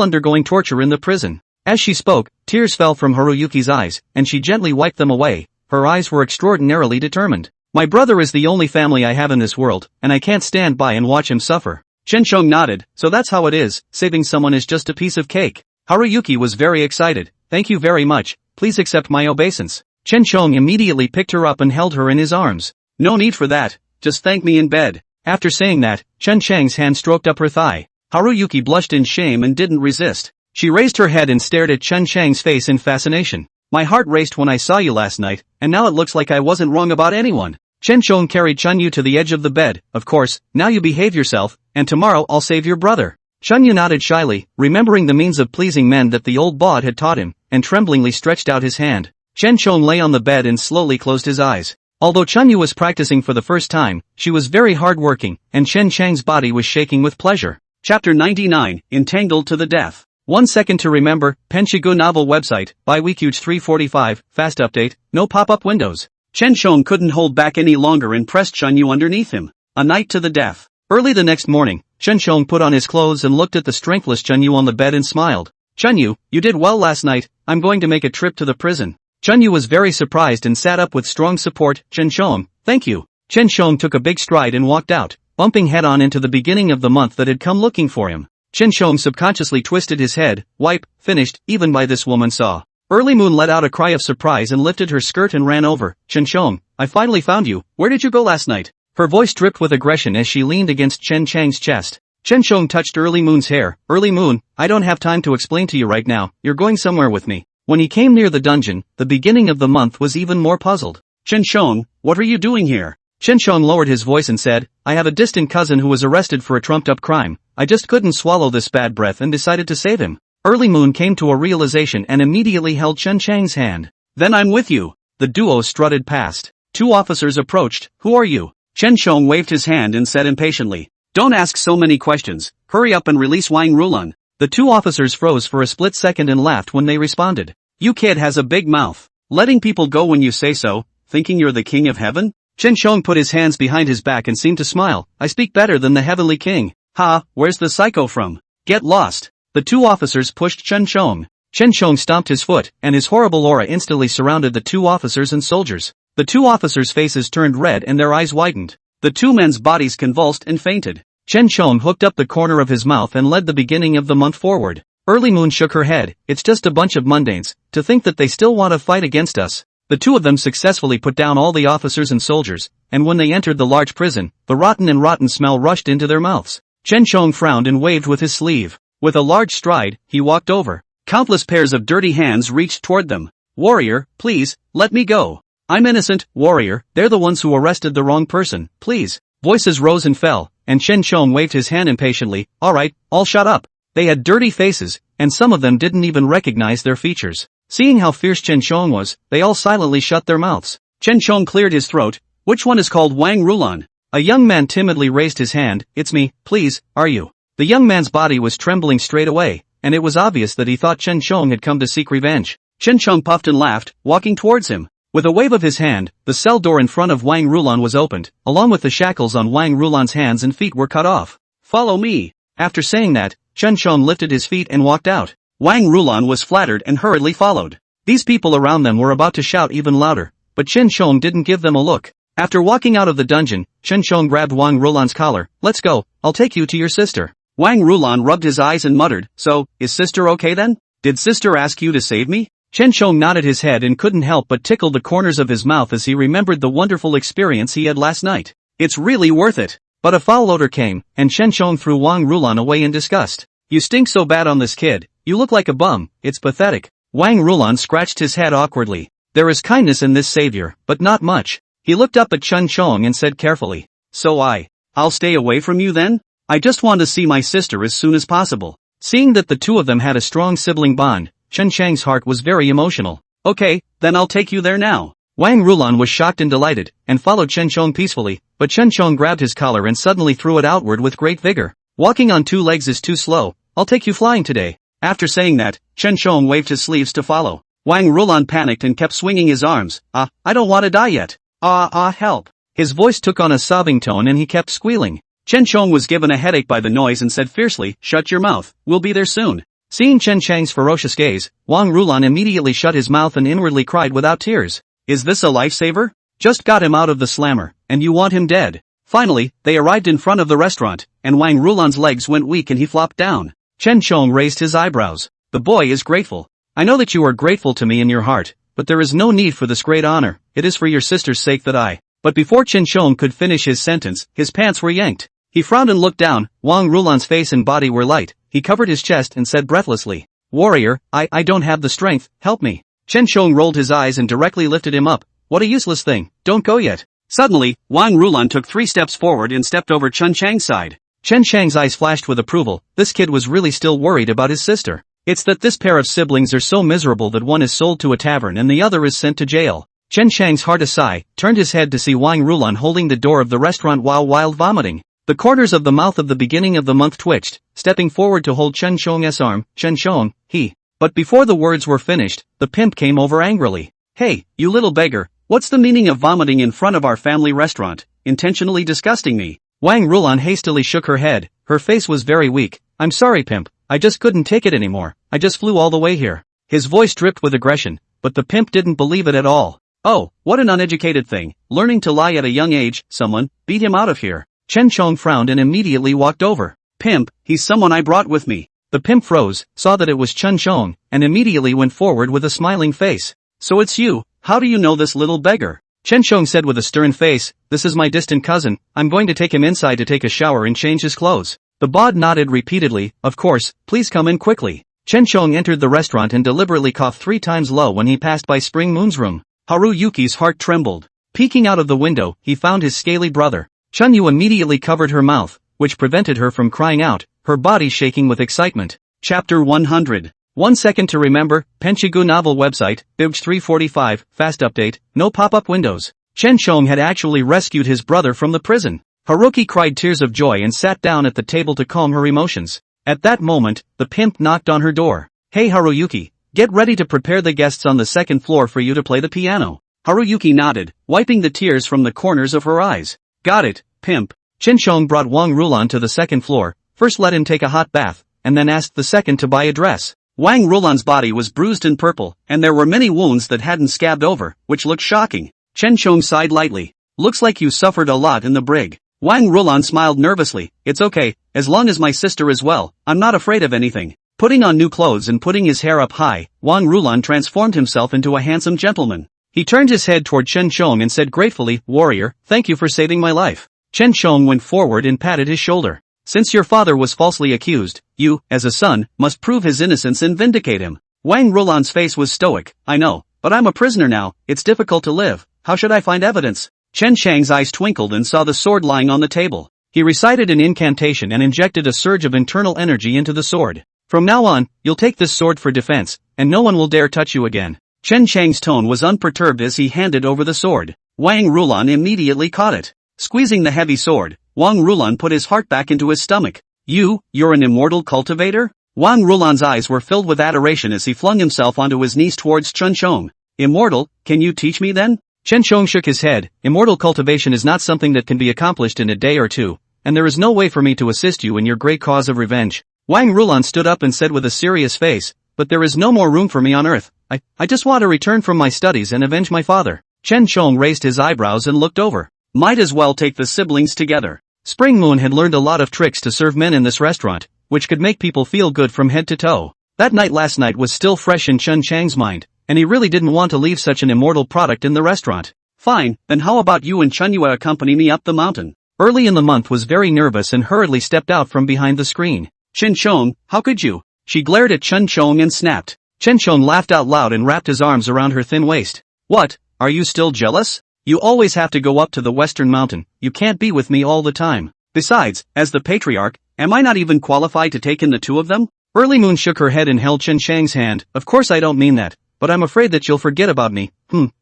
Speaker 2: undergoing torture in the prison. As she spoke, tears fell from Haruyuki's eyes, and she gently wiped them away. Her eyes were extraordinarily determined. My brother is the only family I have in this world, and I can't stand by and watch him suffer. Chen Shong nodded. So that's how it is, saving someone is just a piece of cake. Haruyuki was very excited. Thank you very much, please accept my obeisance. Chen Shong immediately picked her up and held her in his arms. No need for that, just thank me in bed. After saying that, Chen Chang's hand stroked up her thigh. Haruyuki blushed in shame and didn't resist. She raised her head and stared at Chen Chang's face in fascination. My heart raced when I saw you last night, and now it looks like I wasn't wrong about anyone. Chen Shong carried Chun Yu to the edge of the bed. Of course, now you behave yourself, and tomorrow I'll save your brother. Chun Yu nodded shyly, remembering the means of pleasing men that the old bod had taught him, and tremblingly stretched out his hand. Chen Shong lay on the bed and slowly closed his eyes. Although Chun Yu was practicing for the first time, she was very hard-working, and Chen Chang's body was shaking with pleasure. Chapter 99, Entangled to the Death. 1 second to remember, Penshigu novel website, by Weekuge 345, fast update, no pop-up windows. Chen Shong couldn't hold back any longer and pressed Chun Yu underneath him. A night to the death. Early the next morning, Chen Shong put on his clothes and looked at the strengthless Chun Yu on the bed and smiled. Chun Yu, you did well last night, I'm going to make a trip to the prison. Chun Yu was very surprised and sat up with strong support. Chen Shong, thank you. Chen Shong took a big stride and walked out, bumping head-on into the beginning of the month that had come looking for him. Chen Shong subconsciously twisted his head. Wipe, finished, even by this woman saw. Early Moon let out a cry of surprise and lifted her skirt and ran over. Chen Shong, I finally found you. Where did you go last night? Her voice dripped with aggression as she leaned against Chen Chang's chest. Chen Shong touched Early Moon's hair. Early Moon, I don't have time to explain to you right now, you're going somewhere with me. When he came near the dungeon, the beginning of the month was even more puzzled. Chen Shong, what are you doing here? Chen Shong lowered his voice and said, I have a distant cousin who was arrested for a trumped-up crime. I just couldn't swallow this bad breath and decided to save him. Early Moon came to a realization and immediately held Chen Chang's hand. Then I'm with you. The duo strutted past. 2 officers approached. Who are you? Chen Shong waved his hand and said impatiently, don't ask so many questions. Hurry up and release Wang Rulan. The 2 officers froze for a split second and laughed when they responded. You kid has a big mouth. Letting people go when you say so, thinking you're the king of heaven? Chen Shong put his hands behind his back and seemed to smile. I speak better than the heavenly king. Ha, where's the psycho from? Get lost. The 2 officers pushed Chen Shong. Chen Shong stomped his foot, and his horrible aura instantly surrounded the 2 officers and soldiers. The 2 officers' faces turned red and their eyes widened. The 2 men's bodies convulsed and fainted. Chen Shong hooked up the corner of his mouth and led the beginning of the month forward. Early Moon shook her head. It's just a bunch of mundanes, to think that they still want to fight against us. The 2 of them successfully put down all the officers and soldiers, and when they entered the large prison, the rotten smell rushed into their mouths. Chen Shong frowned and waved with his sleeve. With a large stride, he walked over. Countless pairs of dirty hands reached toward them. Warrior, please, let me go. I'm innocent, warrior, they're the ones who arrested the wrong person, please. Voices rose and fell, and Chen Shong waved his hand impatiently. Alright, all shut up. They had dirty faces, and some of them didn't even recognize their features. Seeing how fierce Chen Shong was, they all silently shut their mouths. Chen Shong cleared his throat. Which one is called Wang Rulan? A young man timidly raised his hand. It's me, please, are you? The young man's body was trembling straight away, and it was obvious that he thought Chen Shong had come to seek revenge. Chen Chong puffed and laughed, walking towards him. With a wave of his hand, the cell door in front of Wang Rulan was opened, along with the shackles on Wang Rulan's hands and feet were cut off. Follow me. After saying that, Chen Chong lifted his feet and walked out. Wang Rulan was flattered and hurriedly followed. These people around them were about to shout even louder, but Chen Chong didn't give them a look. After walking out of the dungeon, Chen Chong grabbed Wang Rulan's collar. Let's go, I'll take you to your sister. Wang Rulan rubbed his eyes and muttered, so, is sister okay then? Did sister ask you to save me? Chen Chong nodded his head and couldn't help but tickle the corners of his mouth as he remembered the wonderful experience he had last night. It's really worth it. But a foul odor came, and Chen Chong threw Wang Rulan away in disgust. You stink so bad on this kid, you look like a bum, it's pathetic. Wang Rulan scratched his head awkwardly. There is kindness in this savior, but not much. He looked up at Chen Chong and said carefully. So I'll stay away from you then? I just want to see my sister as soon as possible. Seeing that the two of them had a strong sibling bond, Chen Chang's heart was very emotional. Okay, then I'll take you there now. Wang Rulan was shocked and delighted, and followed Chen Chong peacefully, but Chen Chong grabbed his collar and suddenly threw it outward with great vigor. Walking on two legs is too slow, I'll take you flying today. After saying that, Chen Chong waved his sleeves to follow. Wang Rulan panicked and kept swinging his arms. I don't want to die yet. Help. His voice took on a sobbing tone and he kept squealing. Chen Chong was given a headache by the noise and said fiercely, shut your mouth, we'll be there soon. Seeing Chen Chang's ferocious gaze, Wang Rulan immediately shut his mouth and inwardly cried without tears. Is this a lifesaver? Just got him out of the slammer, and you want him dead. Finally, they arrived in front of the restaurant, and Wang Rulan's legs went weak and he flopped down. Chen Chong raised his eyebrows. The boy is grateful. I know that you are grateful to me in your heart, but there is no need for this great honor. It is for your sister's sake that I. But before Chen Chong could finish his sentence, his pants were yanked. He frowned and looked down. Wang Rulan's face and body were light. He covered his chest and said breathlessly, Warrior, I don't have the strength, help me. Chen Chong rolled his eyes and directly lifted him up. What a useless thing, don't go yet. Suddenly, Wang Rulan took 3 steps forward and stepped over Chen Chang's side. Chen Chang's eyes flashed with approval. This kid was really still worried about his sister. It's that this pair of siblings are so miserable that one is sold to a tavern and the other is sent to jail. Chen Chang's heart a sigh, turned his head to see Wang Rulan holding the door of the restaurant while wild vomiting. The corners of the mouth of the beginning of the month twitched, stepping forward to hold Chen Chong's arm. Chen Chong, he. But before the words were finished, the pimp came over angrily. Hey, you little beggar, what's the meaning of vomiting in front of our family restaurant, intentionally disgusting me? Wang Rulan hastily shook her head, her face was very weak. I'm sorry pimp, I just couldn't take it anymore, I just flew all the way here. His voice dripped with aggression, but the pimp didn't believe it at all. Oh, what an uneducated thing, learning to lie at a young age, someone, beat him out of here. Chen Chong frowned and immediately walked over. Pimp, he's someone I brought with me. The pimp froze, saw that it was Chen Chong, and immediately went forward with a smiling face. So it's you, how do you know this little beggar? Chen Chong said with a stern face, this is my distant cousin, I'm going to take him inside to take a shower and change his clothes. The bod nodded repeatedly, of course, please come in quickly. Chen Chong entered the restaurant and deliberately coughed 3 times low when he passed by Spring Moon's room. Haruyuki's heart trembled. Peeking out of the window, he found his scaly brother. Chunyu immediately covered her mouth, which prevented her from crying out, her body shaking with excitement. Chapter 100. 1 second to remember, Penchigu novel website, Bibs 345, fast update, no pop-up windows. Chen Chong had actually rescued his brother from the prison. Haruki cried tears of joy and sat down at the table to calm her emotions. At that moment, the pimp knocked on her door. Hey Haruyuki, get ready to prepare the guests on the 2nd floor for you to play the piano. Haruyuki nodded, wiping the tears from the corners of her eyes. Got it, pimp. Chen Chong brought Wang Rulan to the 2nd floor, first let him take a hot bath, and then asked the second to buy a dress. Wang Rulan's body was bruised and purple, and there were many wounds that hadn't scabbed over, which looked shocking. Chen Chong sighed lightly. Looks like you suffered a lot in the brig. Wang Rulan smiled nervously. It's okay, as long as my sister is well, I'm not afraid of anything. Putting on new clothes and putting his hair up high, Wang Rulan transformed himself into a handsome gentleman. He turned his head toward Chen Chong and said gratefully, Warrior, thank you for saving my life. Chen Chong went forward and patted his shoulder. Since your father was falsely accused, you, as a son, must prove his innocence and vindicate him. Wang Rulan's face was stoic. I know, but I'm a prisoner now, it's difficult to live. How should I find evidence? Chen Chang's eyes twinkled and saw the sword lying on the table. He recited an incantation and injected a surge of internal energy into the sword. From now on, you'll take this sword for defense, and no one will dare touch you again. Chen Chang's tone was unperturbed as he handed over the sword. Wang Rulan immediately caught it. Squeezing the heavy sword, Wang Rulan put his heart back into his stomach. You're an immortal cultivator? Wang Rulan's eyes were filled with adoration as he flung himself onto his knees towards Chen Shong. Immortal, can you teach me then?
Speaker 1: Chen Shong shook his head. Immortal cultivation is not something that can be accomplished in a day or two, and there is no way for me to assist you in your great cause of revenge. Wang Rulan stood up and said with a serious face, but there is no more room for me on earth. I just want to return from my studies and avenge my father. Chen Shong raised his eyebrows and looked over.
Speaker 2: Might as well take the siblings together.
Speaker 1: Spring Moon had learned a lot of tricks to serve men in this restaurant, which could make people feel good from head to toe. That night last night was still fresh in Chen Chang's mind, and he really didn't want to leave such an immortal product in the restaurant.
Speaker 2: Fine, then how about you and Chen Yue accompany me up the mountain?
Speaker 1: Early in the month was very nervous and hurriedly stepped out from behind the screen.
Speaker 2: Chen Shong, how could you?
Speaker 1: She glared at Chen Shong and snapped. Chen Shong laughed out loud and wrapped his arms around her thin waist.
Speaker 2: What, are you still jealous?
Speaker 1: You always have to go up to the western mountain, you can't be with me all the time.
Speaker 2: Besides, as the patriarch, am I not even qualified to take in the two of them?
Speaker 1: Early Moon shook her head and held Chen Shang's hand. Of course I don't mean that, but I'm afraid that you'll forget about me.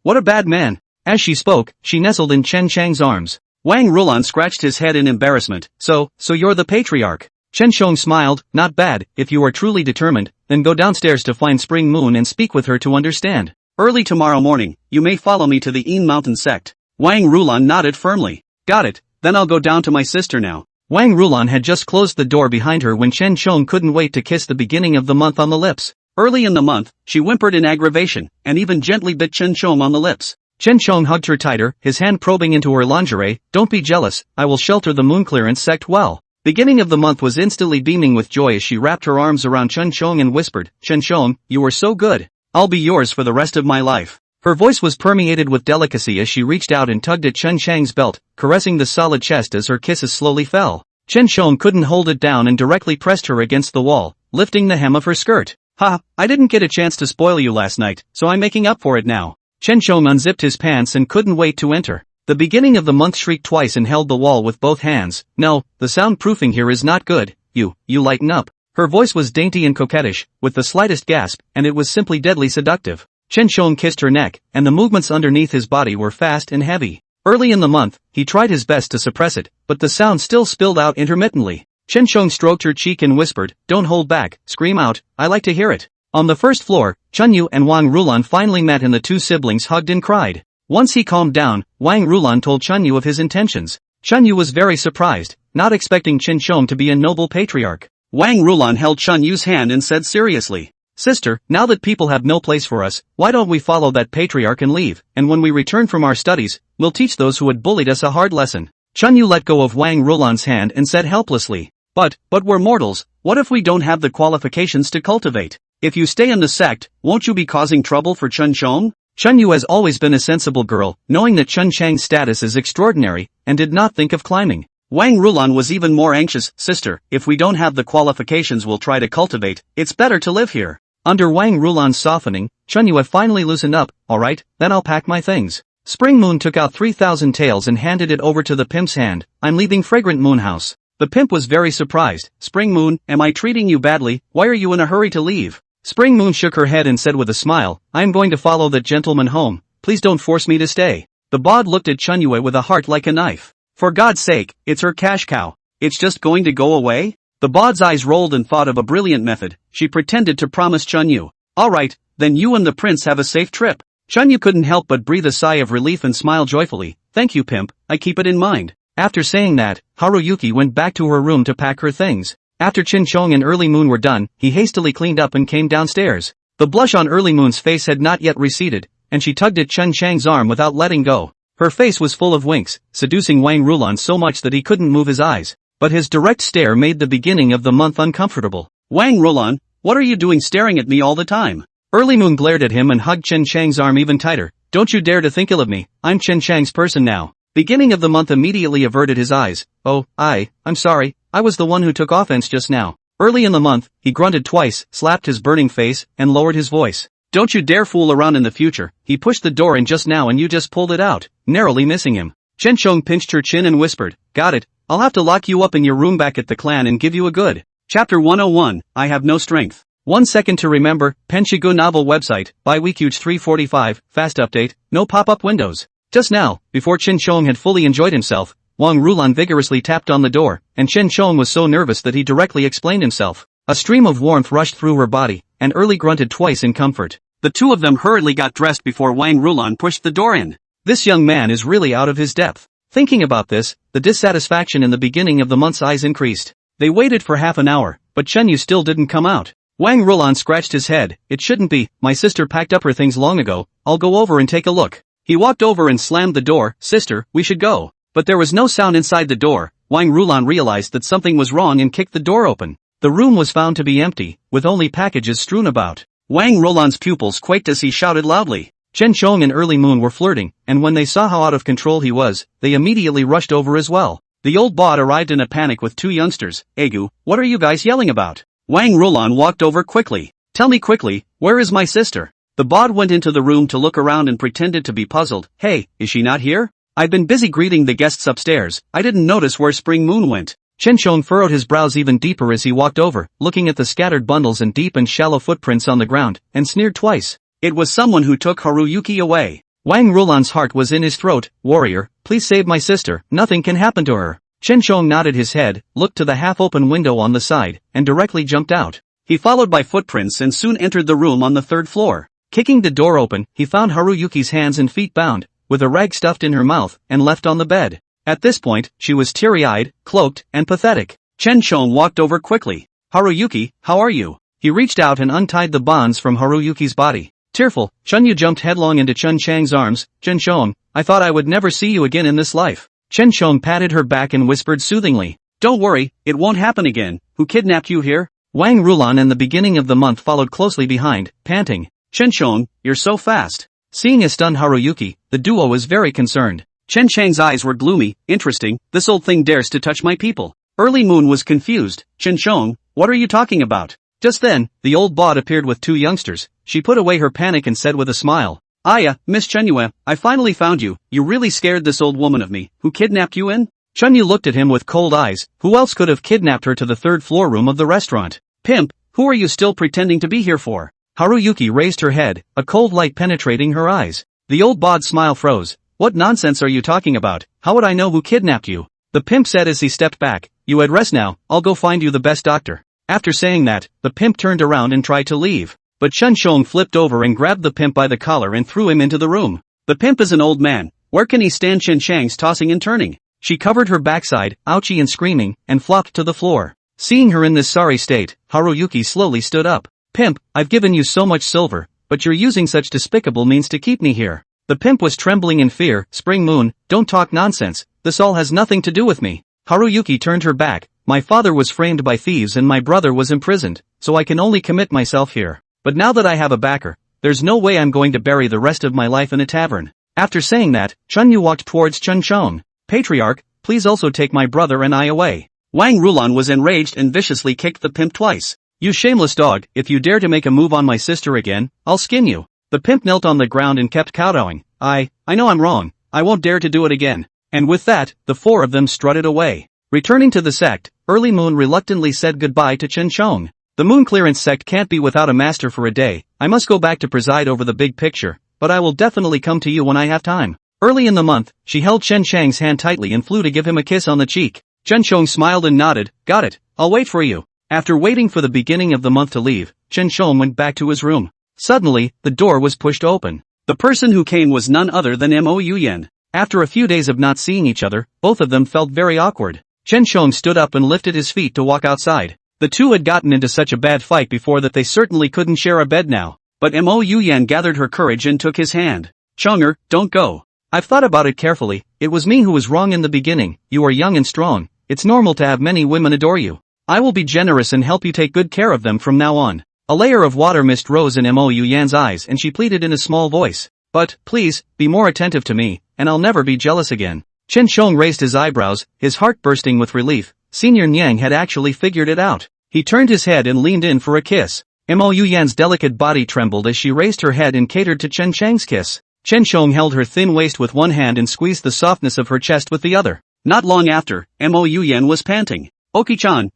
Speaker 1: What a bad man. As she spoke, she nestled in Chen Chang's arms.
Speaker 2: Wang Rulan scratched his head in embarrassment.
Speaker 1: So you're the patriarch. Chen Shong smiled. Not bad, if you are truly determined, then go downstairs to find Spring Moon and speak with her to understand.
Speaker 2: Early tomorrow morning, you may follow me to the Yin Mountain Sect. Wang Rulan nodded firmly.
Speaker 1: Got it,
Speaker 2: then I'll go down to my sister now.
Speaker 1: Wang Rulan had just closed the door behind her when Chen Shong couldn't wait to kiss the beginning of the month on the lips.
Speaker 2: Early in the month, she whimpered in aggravation, and even gently bit Chen Shong on the lips.
Speaker 1: Chen Shong hugged her tighter, his hand probing into her lingerie. Don't be jealous, I will shelter the moon clearance sect well. Beginning of the month was instantly beaming with joy as she wrapped her arms around Chen Shong and whispered, Chen Shong, you are so good. I'll be yours for the rest of my life. Her voice was permeated with delicacy as she reached out and tugged at Chen Shang's belt, caressing the solid chest as her kisses slowly fell. Chen Shong couldn't hold it down and directly pressed her against the wall, lifting the hem of her skirt. Ha, I didn't get a chance to spoil you last night, so I'm making up for it now. Chen Shong unzipped his pants and couldn't wait to enter. The beginning of the month shrieked twice and held the wall with both hands. No, the soundproofing here is not good. You lighten up. Her voice was dainty and coquettish, with the slightest gasp, and it was simply deadly seductive. Chen Shong kissed her neck, and the movements underneath his body were fast and heavy. Early in the month, he tried his best to suppress it, but the sound still spilled out intermittently. Chen Shong stroked her cheek and whispered, don't hold back, scream out, I like to hear it. On the first floor, Chen Yu and Wang Rulan finally met and the two siblings hugged and cried. Once he calmed down, Wang Rulan told Chen Yu of his intentions. Chen Yu was very surprised, not expecting Chen Shong to be a noble patriarch.
Speaker 2: Wang Rulan held Chen Yu's hand and said seriously,
Speaker 1: Sister, now that people have no place for us, why don't we follow that patriarch and leave, and when we return from our studies, we'll teach those who had bullied us a hard lesson. Chen Yu let go of Wang Rulan's hand and said helplessly, But we're mortals, what if we don't have the qualifications to cultivate?
Speaker 2: If you stay in the sect, won't you be causing trouble for Chen Shong?
Speaker 1: Chen Yu has always been a sensible girl, knowing that Chen Chang's status is extraordinary, and did not think of climbing.
Speaker 2: Wang Rulan was even more anxious. Sister, if we don't have the qualifications we'll try to cultivate, it's better to live here.
Speaker 1: Under Wang Rulan's softening, Chen Yu had finally loosened up. Alright, then I'll pack my things. Spring Moon took out 3,000 taels and handed it over to the pimp's hand. I'm leaving Fragrant Moon House. The pimp was very surprised.
Speaker 2: Spring Moon, am I treating you badly? Why are you in a hurry to leave?
Speaker 1: Spring Moon shook her head and said with a smile, I am going to follow that gentleman home. Please don't force me to stay. The bod looked at Chen Yue with a heart like a knife.
Speaker 2: For God's sake, it's her cash cow. It's just going to go away? The bod's eyes rolled and thought of a brilliant method. She pretended to promise Chen Yu. Alright, then you and the prince have a safe trip. Chen Yu couldn't help but breathe a sigh of relief and smile joyfully. Thank you, pimp, I keep it in mind.
Speaker 1: After saying that, Haruyuki went back to her room to pack her things. After Chen Shong and Early Moon were done, he hastily cleaned up and came downstairs. The blush on Early Moon's face had not yet receded, and she tugged at Chen Chang's arm without letting go. Her face was full of winks, seducing Wang Rulan so much that he couldn't move his eyes. But his direct stare made the beginning of the month uncomfortable.
Speaker 2: Wang Rulan, what are you doing staring at me all the time?
Speaker 1: Early Moon glared at him and hugged Chen Chang's arm even tighter. Don't you dare to think ill of me, I'm Chen Chang's person now. Beginning of the month immediately averted his eyes. Oh, I'm sorry, I was the one who took offense just now. Early in the month, he grunted twice, slapped his burning face, and lowered his voice. Don't you dare fool around in the future. He pushed the door in just now and you just pulled it out, narrowly missing him. Chen Shong pinched her chin and whispered, got it, I'll have to lock you up in your room back at the clan and give you a good.
Speaker 2: Chapter 101, I have no strength.
Speaker 1: 1 second to remember, Penshigu novel website, by Weekuge 345, fast update, no pop-up windows. Just now, before Chen Shong had fully enjoyed himself, Wang Rulan vigorously tapped on the door, and Chen Shong was so nervous that he directly explained himself. A stream of warmth rushed through her body, and Early grunted twice in comfort.
Speaker 2: The two of them hurriedly got dressed before Wang Rulan pushed the door in.
Speaker 1: This young man is really out of his depth. Thinking about this, the dissatisfaction in the beginning of the month's eyes increased. They waited for half an hour, but Chen Yu still didn't come out. Wang Rulan scratched his head. It shouldn't be, my sister packed up her things long ago, I'll go over and take a look. He walked over and slammed the door. Sister, we should go. But there was no sound inside the door. Wang Rulan realized that something was wrong and kicked the door open. The room was found to be empty, with only packages strewn about.
Speaker 2: Wang Rulan's pupils quaked as he shouted loudly.
Speaker 1: Chen Chong and Early Moon were flirting, and when they saw how out of control he was, they immediately rushed over as well. The old bod arrived in a panic with two youngsters. Egu, what are you guys yelling about?
Speaker 2: Wang Rulan walked over quickly.
Speaker 1: Tell me quickly, where is my sister?
Speaker 2: The bod went into the room to look around and pretended to be puzzled.
Speaker 1: Hey, is she not here?
Speaker 2: I've been busy greeting the guests upstairs, I didn't notice where Spring Moon went.
Speaker 1: Chen Chong furrowed his brows even deeper as he walked over, looking at the scattered bundles and deep and shallow footprints on the ground, and sneered twice.
Speaker 2: It was someone who took Haruyuki away.
Speaker 1: Wang Rulan's heart was in his throat. Warrior, please save my sister, nothing can happen to her. Chen Chong nodded his head, looked to the half-open window on the side, and directly jumped out.
Speaker 2: He followed by footprints and soon entered the room on the third floor.
Speaker 1: Kicking the door open, he found Haruyuki's hands and feet bound, with a rag stuffed in her mouth, and left on the bed. At this point, she was teary-eyed, cloaked, and pathetic.
Speaker 2: Chen Chong walked over quickly. Haruyuki, how are you?
Speaker 1: He reached out and untied the bonds from Haruyuki's body. Tearful, Chen Yu jumped headlong into Chen Chang's arms. Chen Chong, I thought I would never see you again in this life. Chen Chong patted her back and whispered soothingly.
Speaker 2: Don't worry, it won't happen again. Who kidnapped you here?
Speaker 1: Wang Rulan and the beginning of the month followed closely behind, panting.
Speaker 2: Chen Chong, you're so fast.
Speaker 1: Seeing a stunned Haruyuki, the duo was very concerned.
Speaker 2: Chen Chang's eyes were gloomy. Interesting, this old thing dares to touch my people. Early Moon was confused. Chen Chong, what are you talking about?
Speaker 1: Just then, the old bod appeared with two youngsters. She put away her panic and said with a smile.
Speaker 2: Aya, Miss Chen Yue, I finally found you. You really scared this old woman of me. Who kidnapped you in?
Speaker 1: Chen Yu looked at him with cold eyes. Who else could have kidnapped her to the third floor room of the restaurant?
Speaker 2: Pimp, who are you still pretending to be here for?
Speaker 1: Haruyuki raised her head, a cold light penetrating her eyes. The old bod's smile froze. What nonsense are you talking about? How would I know who kidnapped you? The pimp said as he stepped back. You had rest now, I'll go find you the best doctor. After saying that, the pimp turned around and tried to leave. But Chen Chong flipped over and grabbed the pimp by the collar and threw him into the room.
Speaker 2: The pimp is an old man. Where can he stand Chen Chang's tossing and turning?
Speaker 1: She covered her backside, ouchie and screaming, and flopped to the floor. Seeing her in this sorry state, Haruyuki slowly stood up. Pimp, I've given you so much silver, but you're using such despicable means to keep me here. The pimp was trembling in fear. Spring Moon, don't talk nonsense, this all has nothing to do with me. Haruyuki turned her back. My father was framed by thieves and my brother was imprisoned, so I can only commit myself here. But now that I have a backer, there's no way I'm going to bury the rest of my life in a tavern. After saying that, Chen Yu walked towards Chen Chong. Patriarch, please also take my brother and I away.
Speaker 2: Wang Rulan was enraged and viciously kicked the pimp twice.
Speaker 1: You shameless dog, if you dare to make a move on my sister again, I'll skin you. The pimp knelt on the ground and kept kowtowing. I know I'm wrong, I won't dare to do it again. And with that, the four of them strutted away. Returning to the sect, Early Moon reluctantly said goodbye to Chen Chong. The Moon Clearance sect can't be without a master for a day. I must go back to preside over the big picture, but I will definitely come to you when I have time. Early in the month, she held Chen Chang's hand tightly and flew to give him a kiss on the cheek. Chen Chong smiled and nodded. Got it, I'll wait for you. After waiting for the beginning of the month to leave, Chen Chong went back to his room. Suddenly, the door was pushed open.
Speaker 2: The person who came was none other than Mo Yuyan.
Speaker 1: After a few days of not seeing each other, both of them felt very awkward. Chen Chong stood up and lifted his feet to walk outside. The two had gotten into such a bad fight before that they certainly couldn't share a bed now. But Mo Yuyan gathered her courage and took his hand. Chonger, don't go. I've thought about it carefully, it was me who was wrong in the beginning. You are young and strong, it's normal to have many women adore you. I will be generous and help you take good care of them from now on. A layer of water mist rose in Mo Yuyan's eyes and she pleaded in a small voice. But, please, be more attentive to me, and I'll never be jealous again. Chen Chong raised his eyebrows, his heart bursting with relief. Senior Niang had actually figured it out. He turned his head and leaned in for a kiss. Mo Yuyan's delicate body trembled as she raised her head and catered to Chen Chang's kiss. Chen Chong held her thin waist with one hand and squeezed the softness of her chest with the other.
Speaker 2: Not long after, Mo Yuyan was panting. Oki-chan,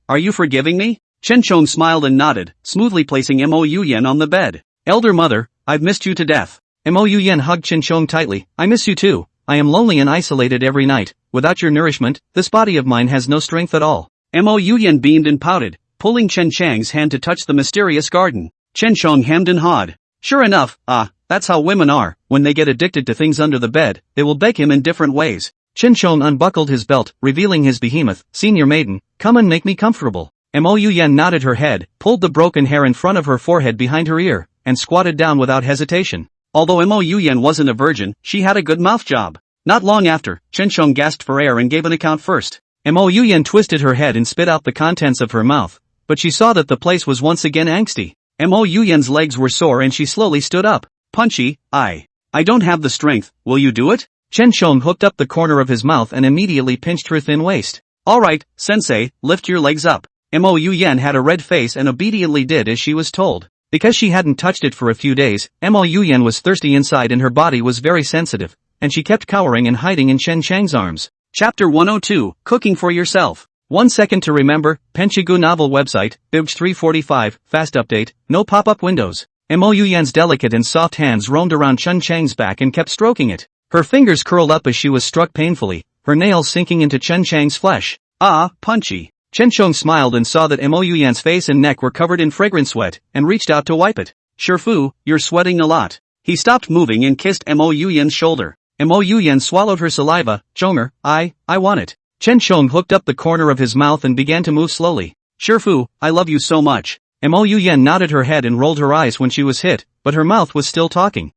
Speaker 2: are you forgiving me? Chen Chong smiled and nodded, smoothly placing Mo Yuyan on the bed. Elder mother, I've missed you to death.
Speaker 1: Mo Yuyan hugged Chen Chong tightly. I miss you too. I am lonely and isolated every night. Without your nourishment, this body of mine has no strength at all.
Speaker 2: Mo Yuyan beamed and pouted. pulling Chen Chang's hand to touch the mysterious garden. Chen Chong hemmed and hawed. Sure enough, that's how women are. When they get addicted to things under the bed, they will beg him in different ways. Chen Chong unbuckled his belt, revealing his behemoth. Senior maiden, come and make me comfortable. Mo Yuyan nodded her head, pulled the broken hair in front of her forehead behind her ear, and squatted down without hesitation. Although Mo Yuyan wasn't a virgin, she had a good mouth job. Not long after, Chen Chong gasped for air and gave an account first. Mo Yuyan twisted her head and spit out the contents of her mouth, but she saw that the place was once again angsty. Mo Yuyan's legs were sore and she slowly stood up. Punchy, I don't have the strength, will you do it? Chen Chong hooked up the corner of his mouth and immediately pinched her thin waist. Alright, sensei, lift your legs up. Mo Yuyan had a red face and obediently did as she was told. Because she hadn't touched it for a few days, Mo Yuyan was thirsty inside and her body was very sensitive, and she kept cowering and hiding in Chen Chang's arms. Chapter 102, Cooking for Yourself. 1 second to remember, Penchigu novel website, Bibj 345, fast update, no pop-up windows. Mo Yuyan's delicate and soft hands roamed around Chen Chang's back and kept stroking it. Her fingers curled up as she was struck painfully, her nails sinking into Chen Chang's flesh. Punchy. Chen Chong smiled and saw that Mo Yuyan's face and neck were covered in fragrant sweat, and reached out to wipe it. Shifu, you're sweating a lot. He stopped moving and kissed Mo Yuyan's shoulder. Mo Yuyan swallowed her saliva. Chonger, I want it. Chen Chong hooked up the corner of his mouth and began to move slowly. Shifu, I love you so much. Mo Yuyan nodded her head and rolled her eyes when she was hit, but her mouth was still talking.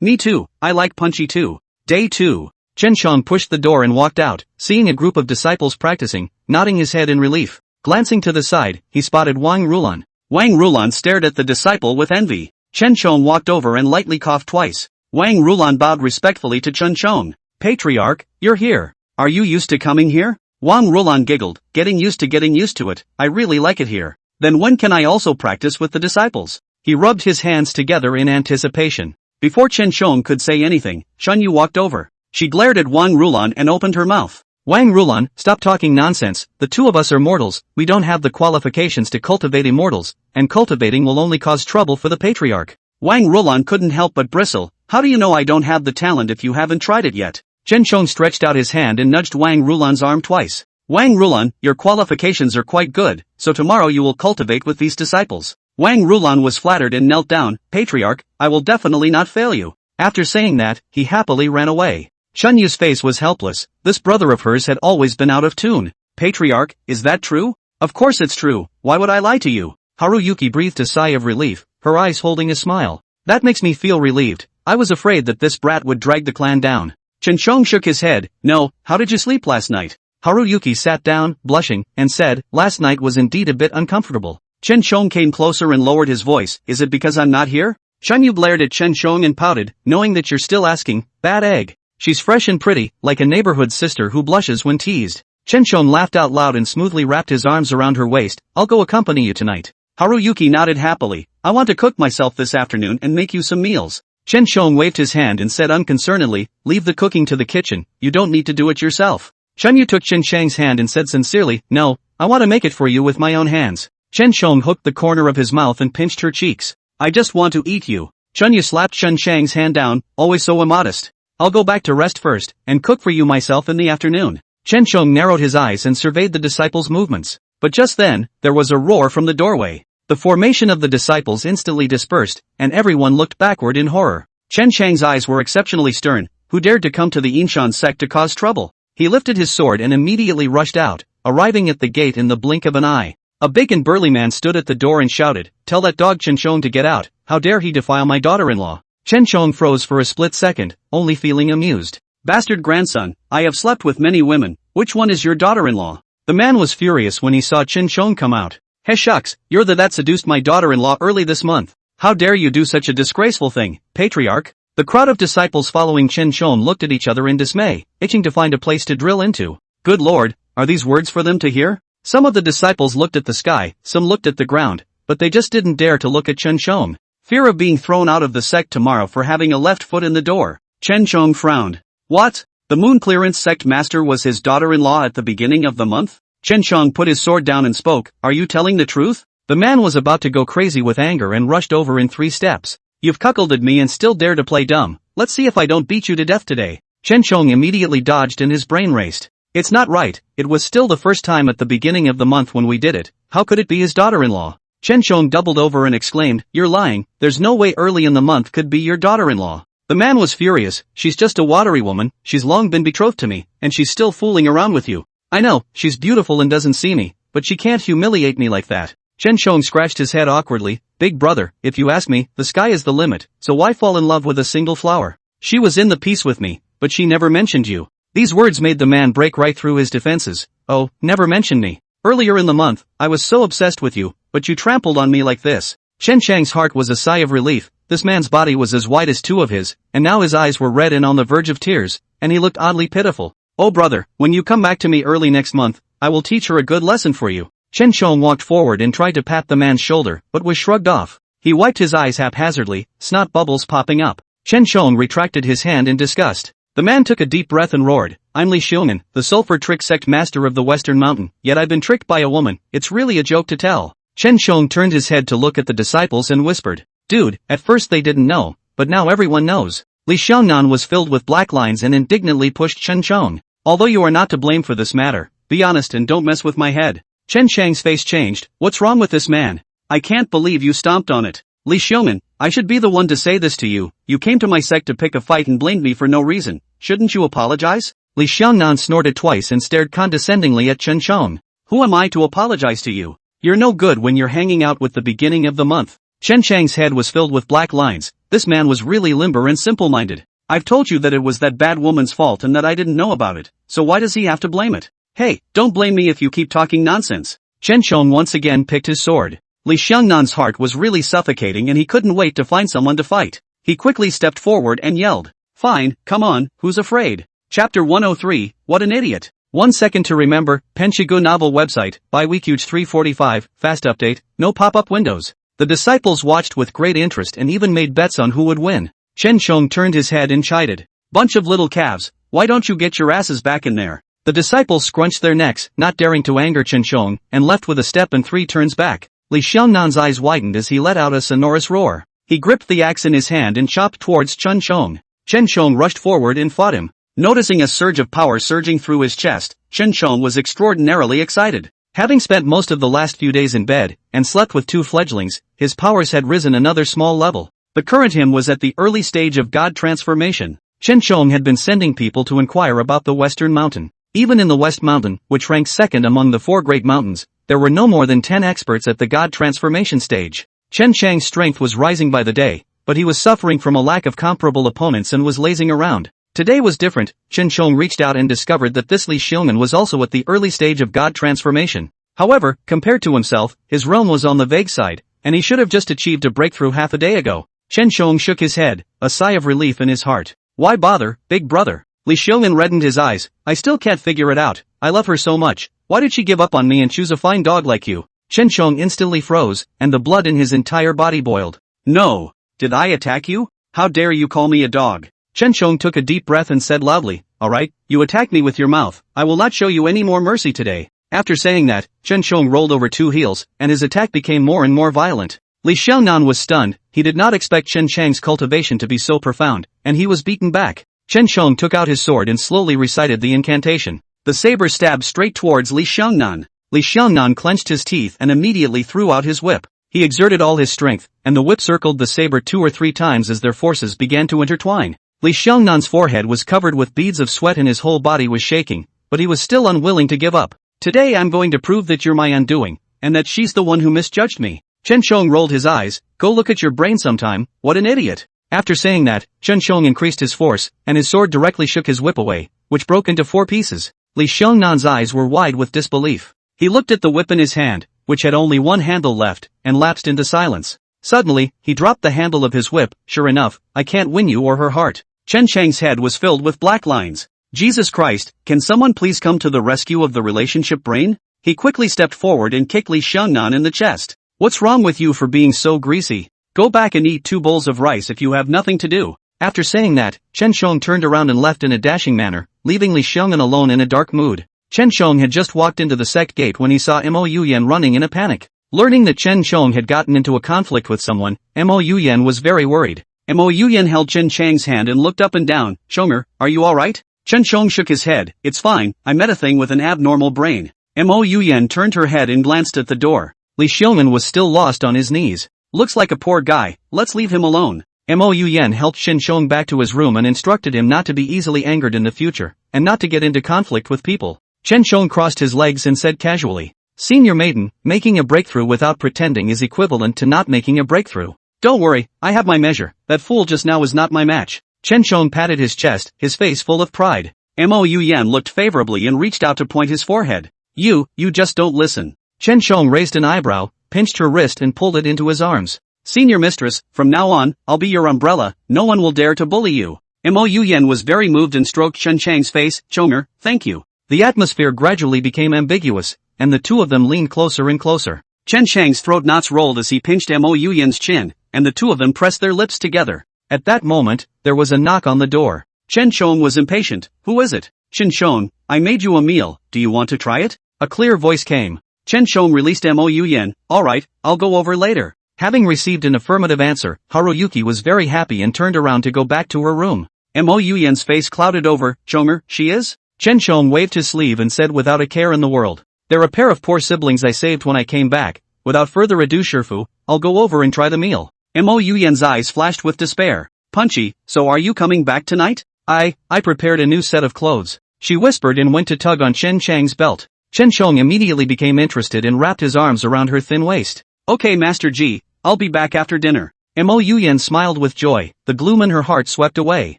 Speaker 2: Me too, I like punchy too. Day 2. Chen Chong pushed the door and walked out, seeing a group of disciples practicing, nodding his head in relief. Glancing to the side, he spotted Wang Rulan. Wang Rulan stared at the disciple with envy. Chen Chong walked over and lightly coughed twice. Wang Rulan bowed respectfully to Chen Chong. Patriarch, you're here. Are you used to coming here? Wang Rulan giggled, getting used to it, I really like it here. Then when can I also practice with the disciples? He rubbed his hands together in anticipation. Before Chen Chong could say anything, Shen Yu walked over. She glared at Wang Rulan and opened her mouth. Wang Rulan, stop talking nonsense, the two of us are mortals, we don't have the qualifications to cultivate immortals, and cultivating will only cause trouble for the patriarch. Wang Rulan couldn't help but bristle. How do you know I don't have the talent if you haven't tried it yet? Chen Chong stretched out his hand and nudged Wang Rulan's arm twice. Wang Rulan, your qualifications are quite good, so tomorrow you will cultivate with these disciples. Wang Rulan was flattered and knelt down. Patriarch, I will definitely not fail you. After saying that, he happily ran away. Shen Yu's face was helpless. This brother of hers had always been out of tune. Patriarch, is that true? Of course it's true, why would I lie to you? Haruyuki breathed a sigh of relief, her eyes holding a smile. That makes me feel relieved. I was afraid that this brat would drag the clan down. Chen Chong shook his head. No, how did you sleep last night? Haruyuki sat down, blushing, and said, last night was indeed a bit uncomfortable. Chen Chong came closer and lowered his voice. Is it because I'm not here? Shen Yu glared at Chen Chong and pouted, knowing that you're still asking. Bad egg. She's fresh and pretty, like a neighborhood sister who blushes when teased. Chen Chong laughed out loud and smoothly wrapped his arms around her waist. I'll go accompany you tonight. Haruyuki nodded happily. I want to cook myself this afternoon and make you some meals. Chen Chong waved his hand and said unconcernedly, leave the cooking to the kitchen, you don't need to do it yourself. Shen Yu took Chen Chang's hand and said sincerely, no, I want to make it for you with my own hands. Chen Chong hooked the corner of his mouth and pinched her cheeks. I just want to eat you. Shen Yu slapped Chen Chang's hand down, always so immodest. I'll go back to rest first, and cook for you myself in the afternoon. Chen Chong narrowed his eyes and surveyed the disciples' movements. But just then, there was a roar from the doorway. The formation of the disciples instantly dispersed, and everyone looked backward in horror. Chen Chang's eyes were exceptionally stern. Who dared to come to the Inshan sect to cause trouble? He lifted his sword and immediately rushed out, arriving at the gate in the blink of an eye. A big and burly man stood at the door and shouted, tell that dog Chen Chong to get out, how dare he defile my daughter-in-law? Chen Chong froze for a split second, only feeling amused. Bastard grandson, I have slept with many women, which one is your daughter-in-law? The man was furious when he saw Chen Chong come out. Hey shucks, you're the that seduced my daughter-in-law early this month. How dare you do such a disgraceful thing, patriarch? The crowd of disciples following Chen Chong looked at each other in dismay, itching to find a place to drill into. Good lord, are these words for them to hear? Some of the disciples looked at the sky, some looked at the ground, but they just didn't dare to look at Chen Chong. Fear of being thrown out of the sect tomorrow for having a left foot in the door. Chen Chong frowned. What? The Moon Clearance sect master was his daughter-in-law at the beginning of the month? Chen Chong put his sword down and spoke, are you telling the truth? The man was about to go crazy with anger and rushed over in 3 steps. You've cuckolded me and still dare to play dumb. Let's see if I don't beat you to death today. Chen Chong immediately dodged and his brain raced. It's not right, it was still the first time at the beginning of the month when we did it.
Speaker 1: How could it be his daughter-in-law? Chen Shong doubled over and exclaimed, "You're lying, there's no way early in the month could be your daughter-in-law." The man was furious. "She's just a watery woman, she's long been betrothed to me, and she's still fooling around with you. I know, she's beautiful and doesn't see me, but she can't humiliate me like that." Chen Shong scratched his head awkwardly. "Big brother, if you ask me, the sky is the limit, so why fall in love with a single flower? She was in the piece with me, but she never mentioned you." These words made the man break right through his defenses. "Oh, never mentioned me. Earlier in the month, I was so obsessed with you, but you trampled on me like this." Chen Chang's heart was a sigh of relief. This man's body was as white as two of his, and now his eyes were red and on the verge of tears, and he looked oddly pitiful. "Oh brother, when you come back to me early next month, I will teach her a good lesson for you." Chen Shong walked forward and tried to pat the man's shoulder, but was shrugged off. He wiped his eyes haphazardly, snot bubbles popping up. Chen Shong retracted his hand in disgust. The man took a deep breath and roared, "I'm Li Xiong'an, the sulfur trick sect master of the Western Mountain, yet I've been tricked by a woman, it's really a joke to tell." Chen Shong turned his head to look at the disciples and whispered, "Dude, at first they didn't know, but now everyone knows." Li Xiong'an was filled with black lines and indignantly pushed Chen Shong. "Although you are not to blame for this matter, be honest and don't mess with my head." Chen Chang's face changed. "What's wrong with this man? I can't believe you stomped on it. Li Xiong'an, I should be the one to say this to you. You came to my sect to pick a fight and blamed me for no reason. Shouldn't you apologize?" Li Xiong'an snorted twice and stared condescendingly at Chen Shong. "Who am I to apologize to you? You're no good when you're hanging out with the beginning of the month." Chen Chang's head was filled with black lines. This man was really limber and simple-minded. "I've told you that it was that bad woman's fault and that I didn't know about it, so why does he have to blame it? Hey, don't blame me if you keep talking nonsense." Chen Shong once again picked his sword. Li Xiong'an's heart was really suffocating and he couldn't wait to find someone to fight. He quickly stepped forward and yelled, "Fine, come on, who's afraid?" Chapter 103, What an Idiot. 1 second to remember, Penshigu novel website, by Weekuge 345, fast update, no pop-up windows. The disciples watched with great interest and even made bets on who would win. Chen Shong turned his head and chided, "Bunch of little calves, why don't you get your asses back in there?" The disciples scrunched their necks, not daring to anger Chen Shong, and left with a step and 3 turns back. Li Xiong'an's eyes widened as he let out a sonorous roar. He gripped the axe in his hand and chopped towards Chen Shong. Chen Shong rushed forward and fought him. Noticing a surge of power surging through his chest, Chen Shong was extraordinarily excited. Having spent most of the last few days in bed, and slept with 2 fledglings, his powers had risen another small level. The current him was at the early stage of God transformation. Chen Shong had been sending people to inquire about the Western Mountain. Even in the West Mountain, which ranks second among the 4 great mountains, there were no more than 10 experts at the God transformation stage. Chen Chang's strength was rising by the day, but he was suffering from a lack of comparable opponents and was lazing around. Today was different. Chen Shong reached out and discovered that this Li Xiong'an was also at the early stage of God transformation. However, compared to himself, his realm was on the vague side, and he should have just achieved a breakthrough half a day ago. Chen Shong shook his head, a sigh of relief in his heart. "Why bother, big brother?" Li Xiong'an reddened his eyes. "I still can't figure it out. I love her so much. Why did she give up on me and choose a fine dog like you?" Chen Shong instantly froze, and the blood in his entire body boiled. "No. Did I attack you? How dare you call me a dog?" Chen Shong took a deep breath and said loudly, "Alright, you attacked me with your mouth. I will not show you any more mercy today." After saying that, Chen Shong rolled over 2 heels, and his attack became more and more violent. Li Xiong'an was stunned. He did not expect Chen Chang's cultivation to be so profound, and he was beaten back. Chen Shong took out his sword and slowly recited the incantation. The saber stabbed straight towards Li Xiong'an. Li Xiong'an clenched his teeth and immediately threw out his whip. He exerted all his strength, and the whip circled the saber 2 or 3 times as their forces began to intertwine. Li Xiong'an's forehead was covered with beads of sweat and his whole body was shaking, but he was still unwilling to give up. "Today I'm going to prove that you're my undoing, and that she's the one who misjudged me." Chen Shong rolled his eyes. "Go look at your brain sometime, what an idiot." After saying that, Chen Shong increased his force, and his sword directly shook his whip away, which broke into 4 pieces. Li Xiong'an's eyes were wide with disbelief. He looked at the whip in his hand, which had only 1 handle left, and lapsed into silence. Suddenly, he dropped the handle of his whip. "Sure enough, I can't win you or her heart." Chen Chang's head was filled with black lines. "Jesus Christ, can someone please come to the rescue of the relationship brain?" He quickly stepped forward and kicked Li Xiong'an in the chest. "What's wrong with you for being so greasy? Go back and eat 2 bowls of rice if you have nothing to do." After saying that, Chen Shong turned around and left in a dashing manner, leaving Li Xiong'an alone in a dark mood. Chen Shong had just walked into the sect gate when he saw Mo Yuyan running in a panic. Learning that Chen Shong had gotten into a conflict with someone, Mo Yuyan was very worried. Mo Yuyan held Chen Chang's hand and looked up and down. "Shonger, are you alright?" Chen Shong shook his head. "It's fine, I met a thing with an abnormal brain.
Speaker 2: Mo Yuyan turned her head and glanced at the door.
Speaker 1: Li Xiongman was still lost on his knees.
Speaker 2: Looks like a poor guy, let's leave him alone.
Speaker 1: Mo Yuyan helped Shen Xiong back to his room and instructed him not to be easily angered in the future, and not to get into conflict with people. Shen Xiong crossed his legs and said casually, "Senior maiden, making a breakthrough without pretending is equivalent to not making a breakthrough.
Speaker 2: Don't worry, I have my measure, that fool just now is not my match."
Speaker 1: Shen Xiong patted his chest, his face full of pride.
Speaker 2: Mo Yuyan looked favorably and reached out to point his forehead. You just don't listen.
Speaker 1: Shen Xiong raised an eyebrow, pinched her wrist and pulled it into his arms.
Speaker 2: Senior mistress, from now on, I'll be your umbrella, no one will dare to bully you. Mo Yuyan was very moved and stroked Chen Chang's face. Chonger, thank you.
Speaker 1: The atmosphere gradually became ambiguous, and the two of them leaned closer and closer.
Speaker 2: Chen Chang's throat knots rolled as he pinched Mo Yuyan's chin, and the two of them pressed their lips together.
Speaker 1: At that moment, there was a knock on the door.
Speaker 2: Chen Xiong was impatient. Who is it? Chen Xiong, I made you a meal, do you want to try it?
Speaker 1: A clear voice came.
Speaker 2: Chen Xiong released Mo Yuyan. Alright, I'll go over later.
Speaker 1: Having received an affirmative answer, Haruyuki was very happy and turned around to go back to her room.
Speaker 2: Mo Yuyan's face clouded over. Chonger, she is?
Speaker 1: Chen Xiong waved his sleeve and said without a care in the world. They're a pair of poor siblings I saved when I came back. Without further ado Shifu, I'll go over and try the meal.
Speaker 2: Mo Yuyan's eyes flashed with despair. Punchy, so are you coming back tonight?
Speaker 1: I prepared a new set of clothes. She whispered and went to tug on Chen Chang's belt. Chen Xiong immediately became interested and wrapped his arms around her thin waist.
Speaker 2: Okay Master Ji, I'll be back after dinner.
Speaker 1: Mo Yuyan smiled with joy, the gloom in her heart swept away.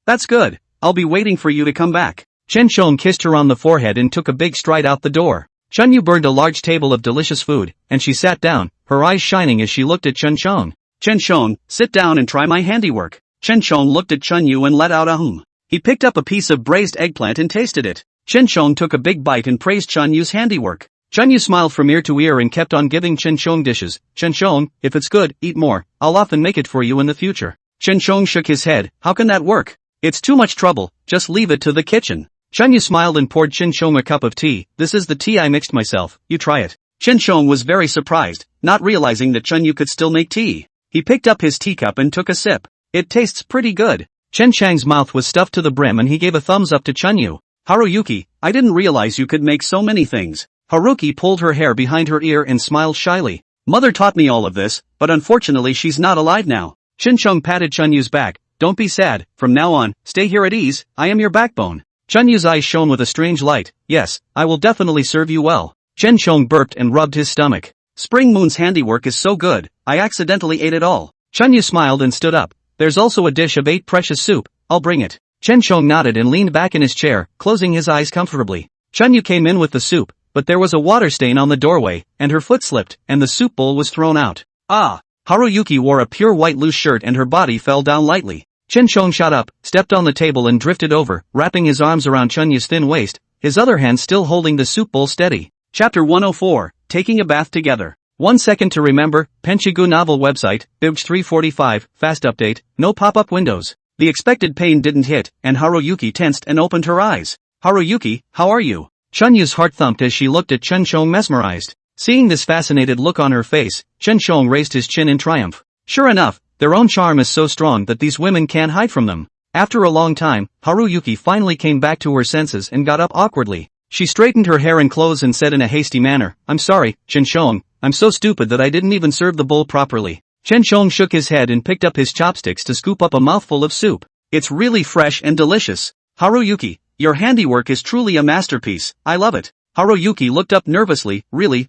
Speaker 2: That's good, I'll be waiting for you to come back.
Speaker 1: Chen Xiong kissed her on the forehead and took a big stride out the door. Chun Yu burned a large table of delicious food, and she sat down, her eyes shining as she looked at Chen Xiong.
Speaker 2: Chen Xiong, sit down and try my handiwork. Chen Xiong looked at Chun Yu and let out a hum. He picked up a piece of braised eggplant and tasted it. Chen Xiong took a big bite and praised Chun Yu's handiwork. Chun Yu smiled from ear to ear and kept on giving Chen Xiong dishes. Chen Xiong, if it's good, eat more, I'll often make it for you in the future. Chen Xiong shook his head. How can that work? It's too much trouble, just leave it to the kitchen. Chun Yu smiled and poured Chen Xiong a cup of tea. This is the tea I mixed myself, you try it. Chen Xiong was very surprised, not realizing that Chun Yu could still make tea. He picked up his teacup and took a sip. It tastes pretty good. Chen Chang's mouth was stuffed to the brim and he gave a thumbs up to Chun Yu. Haruyuki, I didn't realize you could make so many things. Haruki pulled her hair behind her ear and smiled shyly. Mother taught me all of this, but unfortunately she's not alive now. Chen Xiong patted Chun Yu's back. Don't be sad, from now on, stay here at ease, I am your backbone. Chun Yu's eyes shone with a strange light. Yes, I will definitely serve you well. Chen Xiong burped and rubbed his stomach. Spring Moon's handiwork is so good, I accidentally ate it all. Chun Yu smiled and stood up. There's also a dish of 8 precious soup, I'll bring it. Chen Xiong nodded and leaned back in his chair, closing his eyes comfortably. Chun Yu came in with the soup, but there was a water stain on the doorway, and her foot slipped, and the soup bowl was thrown out. Ah! Haruyuki wore a pure white loose shirt and her body fell down lightly. Chen Xiong shot up, stepped on the table and drifted over, wrapping his arms around Chun Yu's thin waist, his other hand still holding the soup bowl steady. Chapter 104, Taking a Bath Together. 1 second to remember, Penchigu novel website, Bibj 345, fast update, no pop-up windows. The expected pain didn't hit, and Haruyuki tensed and opened her eyes. Haruyuki, how are you? Chun Yu's heart thumped as she looked at Chen Xiong mesmerized. Seeing this fascinated look on her face, Chen Xiong raised his chin in triumph. Sure enough, their own charm is so strong that these women can't hide from them. After a long time, Haruyuki finally came back to her senses and got up awkwardly. She straightened her hair and clothes and said in a hasty manner, I'm sorry, Chen Xiong, I'm so stupid that I didn't even serve the bowl properly. Chen Xiong shook his head and picked up his chopsticks to scoop up a mouthful of soup. It's really fresh and delicious. Haruyuki, your handiwork is truly a masterpiece, I love it. Haruyuki looked up nervously. Really?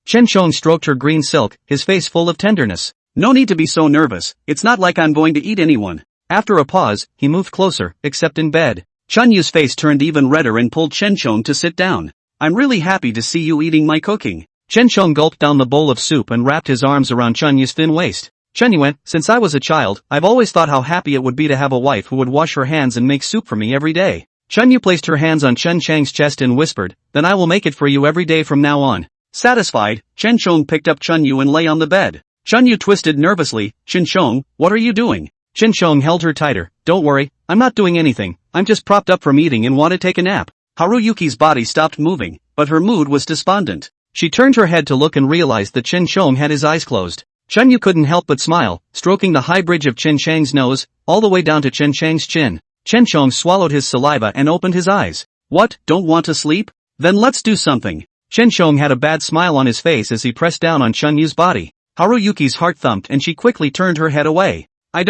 Speaker 2: Chen Xiong stroked her green silk, his face full of tenderness. No need to be so nervous, it's not like I'm going to eat anyone. After a pause, he moved closer, except in bed. Chun Yu's face turned even redder and pulled Chen Xiong to sit down. I'm really happy to see you eating my cooking. Chen Xiong gulped down the bowl of soup and wrapped his arms around Chun Yu's thin waist. Chun Yu went, since I was a child, I've always thought how happy it would be to have a wife who would wash her hands and make soup for me every day. Chun Yu placed her hands on Chen Chang's chest and whispered, then I will make it for you every day from now on. Satisfied, Chen Xiong picked up Chun Yu and lay on the bed. Chun Yu twisted nervously. Chen Xiong, what are you doing? Chen Xiong held her tighter. Don't worry, I'm not doing anything, I'm just propped up from eating and want to take a nap. Haruyuki's body stopped moving, but her mood was despondent. She turned her head to look and realized that Chen Xiong had his eyes closed. Chun Yu couldn't help but smile, stroking the high bridge of Chen Chang's nose, all the way down to Chen Chang's chin. Chen Xiong swallowed his saliva and opened his eyes. What, don't want to sleep? Then let's do something. Chen Shong had a bad smile on his face as he pressed down on Chun Yu's body. Haruyuki's heart thumped and she quickly turned her head away. I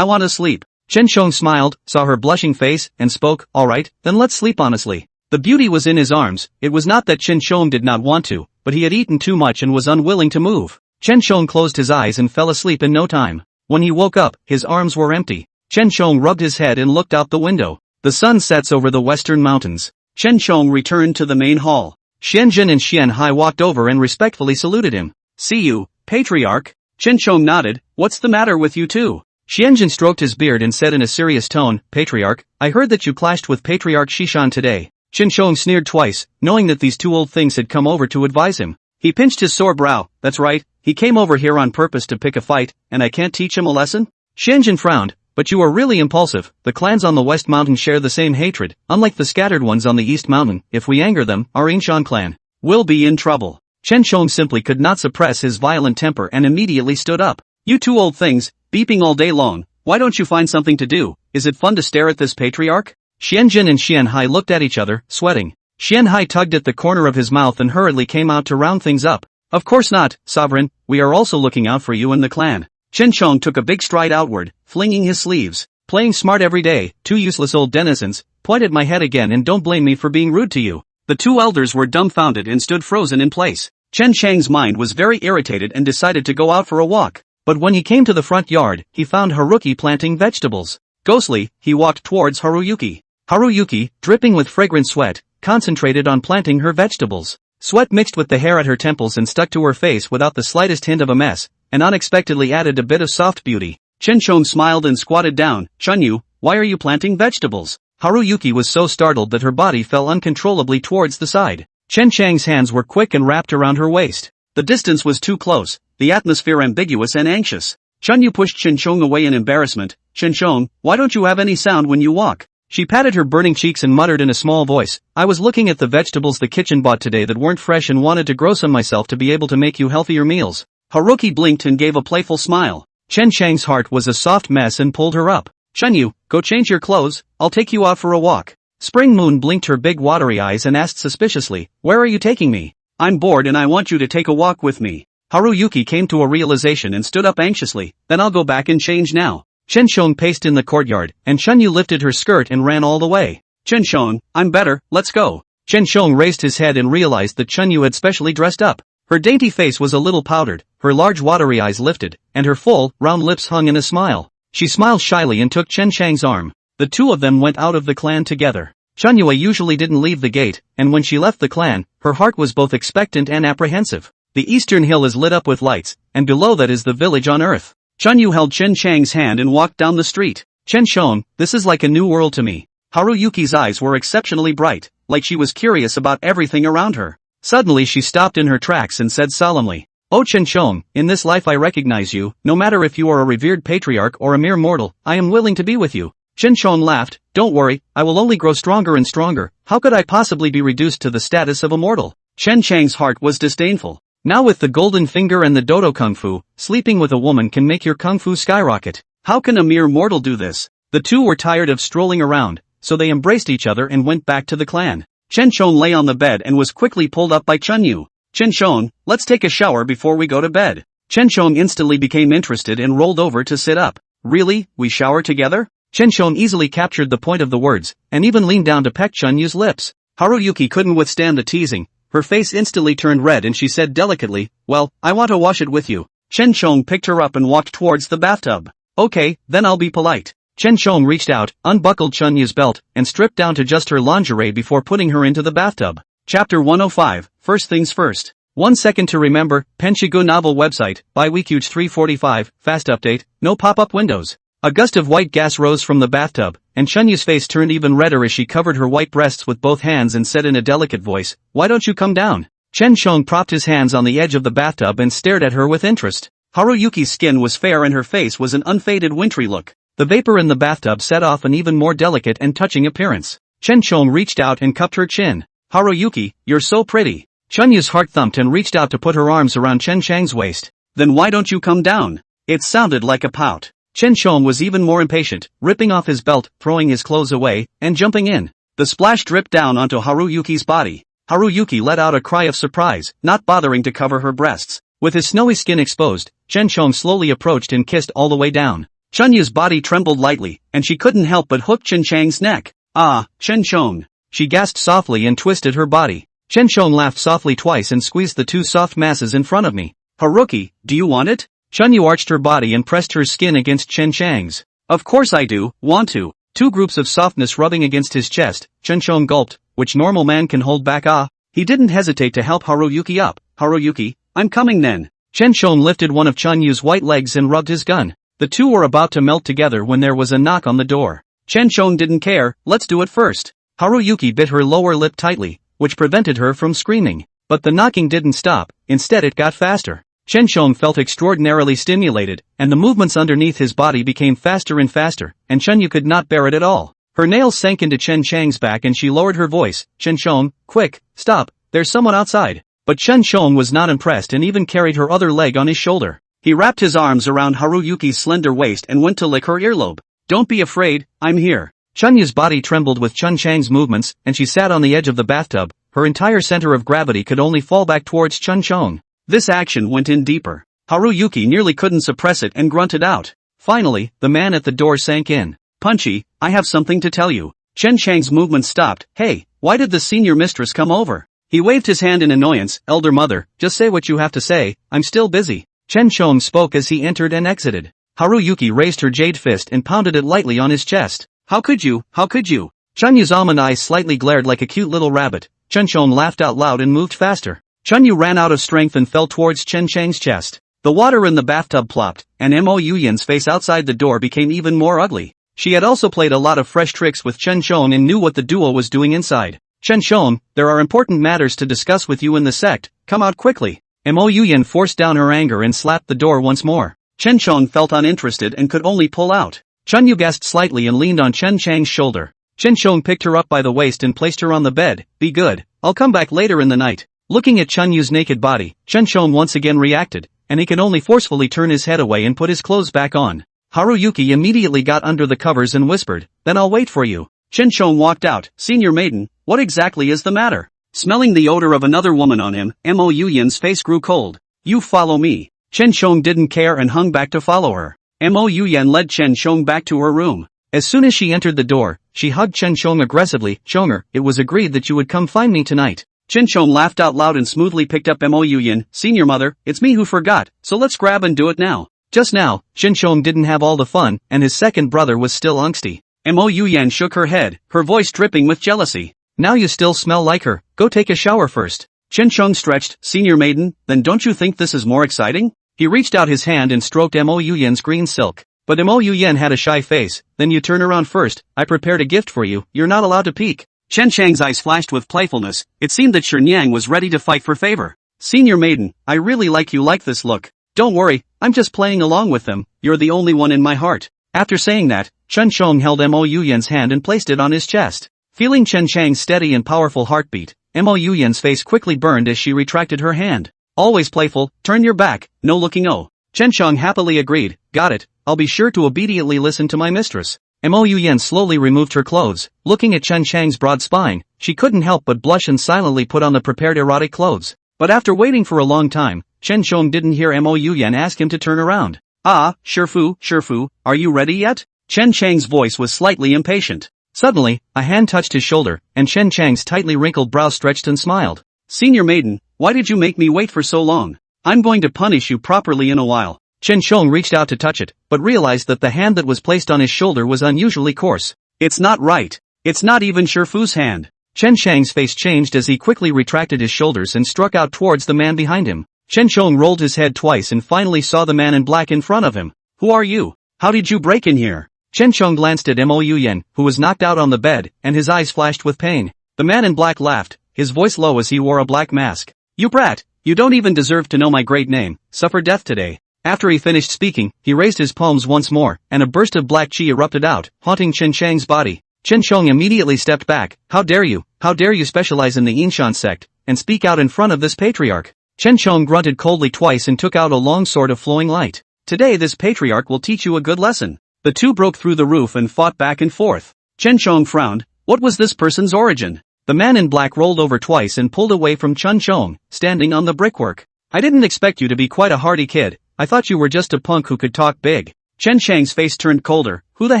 Speaker 2: want to sleep. Chen Shong smiled, saw her blushing face, and spoke, alright, then let's sleep honestly. The beauty was in his arms. It was not that Chen Shong did not want to, but he had eaten too much and was unwilling to move. Chen Shong closed his eyes and fell asleep in no time. When he woke up, his arms were empty. Chen Shong rubbed his head and looked out the window. The sun sets over the western mountains. Chen Shong returned to the main hall. Xianjun and Xian Hai walked over and respectfully saluted him. See you, patriarch. Chen Shong nodded. What's the matter with you two? Xianjun stroked his beard and said in a serious tone, Patriarch, I heard that you clashed with Patriarch Shishan today. Chen Shong sneered twice, knowing that these two old things had come over to advise him. He pinched his sore brow. That's right, he came over here on purpose to pick a fight, and I can't teach him a lesson? Xianjun frowned. But you are really impulsive. The clans on the West Mountain share the same hatred, unlike the scattered ones on the East Mountain. If we anger them, our Yingshan clan will be in trouble. Chen Shong simply could not suppress his violent temper and immediately stood up. You two old things, beeping all day long, why don't you find something to do? Is it fun to stare at this patriarch? Xianjun and Xian Hai looked at each other, sweating. Xian Hai tugged at the corner of his mouth and hurriedly came out to round things up. Of course not, Sovereign, we are also looking out for you and the clan. Chen Shong took a big stride outward, flinging his sleeves. Playing smart every day, two useless old denizens, point at my head again and don't blame me for being rude to you. The two elders were dumbfounded and stood frozen in place. Chen Chang's mind was very irritated and decided to go out for a walk. But when he came to the front yard, he found Haruki planting vegetables. Ghostly, he walked towards Haruyuki. Haruyuki, dripping with fragrant sweat, concentrated on planting her vegetables. Sweat mixed with the hair at her temples and stuck to her face without the slightest hint of a mess, and unexpectedly added a bit of soft beauty. Chen Shong smiled and squatted down. Chunyu, why are you planting vegetables? Haruyuki was so startled that her body fell uncontrollably towards the side. Chen Chang's hands were quick and wrapped around her waist. The distance was too close, the atmosphere ambiguous and anxious. Chunyu pushed Chen Shong away in embarrassment. Chen Shong, why don't you have any sound when you walk? She patted her burning cheeks and muttered in a small voice, I was looking at the vegetables the kitchen bought today that weren't fresh and wanted to grow some myself to be able to make you healthier meals. Haruki blinked and gave a playful smile. Chen Chang's heart was a soft mess and pulled her up. Chunyu, go change your clothes, I'll take you out for a walk. Spring Moon blinked her big watery eyes and asked suspiciously, where are you taking me? I'm bored and I want you to take a walk with me. Haruyuki came to a realization and stood up anxiously, then I'll go back and change now. Chen Shong paced in the courtyard, and Chunyu lifted her skirt and ran all the way. Chen Shong, I'm better, let's go. Chen Shong raised his head and realized that Chunyu had specially dressed up. Her dainty face was a little powdered, her large watery eyes lifted, and her full, round lips hung in a smile. She smiled shyly and took Chen Chang's arm. The two of them went out of the clan together. Chunyu usually didn't leave the gate, and when she left the clan, her heart was both expectant and apprehensive. The eastern hill is lit up with lights, and below that is the village on earth. Chunyu held Chen Chang's hand and walked down the street. Chen Shong, this is like a new world to me. Haruyuki's eyes were exceptionally bright, like she was curious about everything around her. Suddenly she stopped in her tracks and said solemnly, Oh Chen Shong, in this life I recognize you, no matter if you are a revered patriarch or a mere mortal, I am willing to be with you. Chen Shong laughed, don't worry, I will only grow stronger and stronger, how could I possibly be reduced to the status of a mortal? Chen Chang's heart was disdainful. Now with the golden finger and the dodo kung fu, sleeping with a woman can make your kung fu skyrocket. How can a mere mortal do this? The two were tired of strolling around, so they embraced each other and went back to the clan. Chen Shong lay on the bed and was quickly pulled up by Chunyu. Chen Shong, let's take a shower before we go to bed. Chen Shong instantly became interested and rolled over to sit up. Really, we shower together? Chen Shong easily captured the point of the words, and even leaned down to peck Chunyu's lips. Haruyuki couldn't withstand the teasing. Her face instantly turned red and she said delicately, well, I want to wash it with you. Chen Shong picked her up and walked towards the bathtub. Okay, then I'll be polite. Chen Shong reached out, unbuckled Chunyu's belt, and stripped down to just her lingerie before putting her into the bathtub. Chapter 105, First Things First. 1 second to remember, Penshigu novel website, by Weekuge 345, fast update, no pop-up windows. A gust of white gas rose from the bathtub, and Chunyu's face turned even redder as she covered her white breasts with both hands and said in a delicate voice, why don't you come down? Chen Shong propped his hands on the edge of the bathtub and stared at her with interest. Haruyuki's skin was fair and her face was an unfaded wintry look. The vapor in the bathtub set off an even more delicate and touching appearance. Chen Shong reached out and cupped her chin. Haruyuki, you're so pretty. Chunyu's heart thumped and reached out to put her arms around Chen Chang's waist. Then why don't you come down? It sounded like a pout. Chen Shong was even more impatient, ripping off his belt, throwing his clothes away, and jumping in. The splash dripped down onto Haruyuki's body. Haruyuki let out a cry of surprise, not bothering to cover her breasts. With his snowy skin exposed, Chen Chong slowly approached and kissed all the way down. Chunyu's body trembled lightly, and she couldn't help but hook Chen Chang's neck. "Ah, Chen Chong." She gasped softly and twisted her body. Chen Chong laughed softly twice and squeezed the two soft masses in front of me. "Haruki, do you want it?" Chunyu arched her body and pressed her skin against Chen Chang's. "Of course I do, want to." Two groups of softness rubbing against his chest, Chen Chong gulped, which normal man can hold back. He didn't hesitate to help Haruyuki up. "Haruyuki, I'm coming then." Chen Chong lifted one of Chunyu's white legs and rubbed his gun. The two were about to melt together when there was a knock on the door. Chen Chong didn't care, "Let's do it first." Haruyuki bit her lower lip tightly, which prevented her from screaming. But the knocking didn't stop, instead it got faster. Chen Chong felt extraordinarily stimulated, and the movements underneath his body became faster and faster, and Chunyu could not bear it at all. Her nails sank into Chen Chang's back and she lowered her voice, "Chen Chong, quick, stop, there's someone outside." But Chen Chong was not impressed and even carried her other leg on his shoulder. He wrapped his arms around Haruyuki's slender waist and went to lick her earlobe. "Don't be afraid, I'm here." Chunyu's body trembled with Chen Chang's movements, and she sat on the edge of the bathtub. Her entire center of gravity could only fall back towards Chen Chong. This action went in deeper. Haruyuki nearly couldn't suppress it and grunted out. Finally, the man at the door sank in. "Punchy, I have something to tell you." Chen Chang's movement stopped. "Hey, why did the senior mistress come over?" He waved his hand in annoyance. "Elder mother, just say what you have to say, I'm still busy." Chen Chong spoke as he entered and exited. Haruyuki raised her jade fist and pounded it lightly on his chest. How could you? How could you?" Chunyu's almond eyes slightly glared like a cute little rabbit. Chen Chong laughed out loud and moved faster. Chunyu ran out of strength and fell towards Chen Chang's chest. The water in the bathtub plopped, and Mo Yuyan's face outside the door became even more ugly. She had also played a lot of fresh tricks with Chen Chong and knew what the duo was doing inside. "Chen Chong, there are important matters to discuss with you in the sect, come out quickly." Mo Yuyan forced down her anger and slapped the door once more. Chen Chong felt uninterested and could only pull out. Chunyu gasped slightly and leaned on Chen Chang's shoulder. Chen Chong picked her up by the waist and placed her on the bed. "Be good, I'll come back later in the night." Looking at Chunyu's naked body, Chen Chong once again reacted, and he could only forcefully turn his head away and put his clothes back on. Haruyuki immediately got under the covers and whispered, "Then I'll wait for you." Chen Chong walked out. "Senior maiden, what exactly is the matter?" Smelling the odor of another woman on him, Mo Yuyan's face grew cold. "You follow me." Chen Chong didn't care and hung back to follow her. Mo Yuyan led Chen Chong back to her room. As soon as she entered the door, she hugged Chen Chong aggressively. "Chonger, it was agreed that you would come find me tonight." Chen Chong laughed out loud and smoothly picked up Mo Yuyan. "Senior mother, it's me who forgot, so let's grab and do it now." Just now, Chen Chong didn't have all the fun, and his second brother was still angsty. Mo Yuyan shook her head, her voice dripping with jealousy. "Now you still smell like her, go take a shower first." Chen Chong stretched. "Senior maiden, then don't you think this is more exciting?" He reached out his hand and stroked Mo Yuyan's green silk. But Mo Yuyan had a shy face. "Then you turn around first, I prepared a gift for you, you're not allowed to peek." Chen Chang's eyes flashed with playfulness. It seemed that Yang was ready to fight for favor. "Senior maiden, I really like you like this look. Don't worry, I'm just playing along with them, you're the only one in my heart." After saying that, Chen Chong held Mo Yuyan's hand and placed it on his chest. Feeling Chen Chang's steady and powerful heartbeat, Mo Yuyan's face quickly burned as she retracted her hand. "Always playful, turn your back, no looking oh." Chen Chong happily agreed. "Got it, I'll be sure to obediently listen to my mistress." Mo Yuyan slowly removed her clothes. Looking at Chen Chang's broad spine, she couldn't help but blush and silently put on the prepared erotic clothes. But after waiting for a long time, Chen Chong didn't hear Mo Yuyan ask him to turn around. "Ah, Shifu, are you ready yet?" Chen Chang's voice was slightly impatient. Suddenly, a hand touched his shoulder, and Chen Chang's tightly wrinkled brow stretched and smiled. "Senior maiden, why did you make me wait for so long? I'm going to punish you properly in a while." Chen Chong reached out to touch it, but realized that the hand that was placed on his shoulder was unusually coarse. "It's not right. It's not even Shifu's hand." Chen Chang's face changed as he quickly retracted his shoulders and struck out towards the man behind him. Chen Chong rolled his head twice and finally saw the man in black in front of him. "Who are you? How did you break in here?" Chen Chong glanced at Mo Yuyan, who was knocked out on the bed, and his eyes flashed with pain. The man in black laughed, his voice low as he wore a black mask. "You brat, you don't even deserve to know my great name, suffer death today." After he finished speaking, he raised his palms once more, and a burst of black chi erupted out, haunting Chen Chang's body. Chen Chong immediately stepped back. How dare you specialize in the Inshan sect, and speak out in front of this patriarch?" Chen Chong grunted coldly twice and took out a long sword of flowing light. "Today this patriarch will teach you a good lesson." The two broke through the roof and fought back and forth. Chen Chong frowned. What was this person's origin? The man in black rolled over twice and pulled away from Chun Chong, standing on the brickwork. I didn't expect you to be quite a hardy kid. I thought you were just a punk who could talk big. Chen Chang's face turned colder. Who the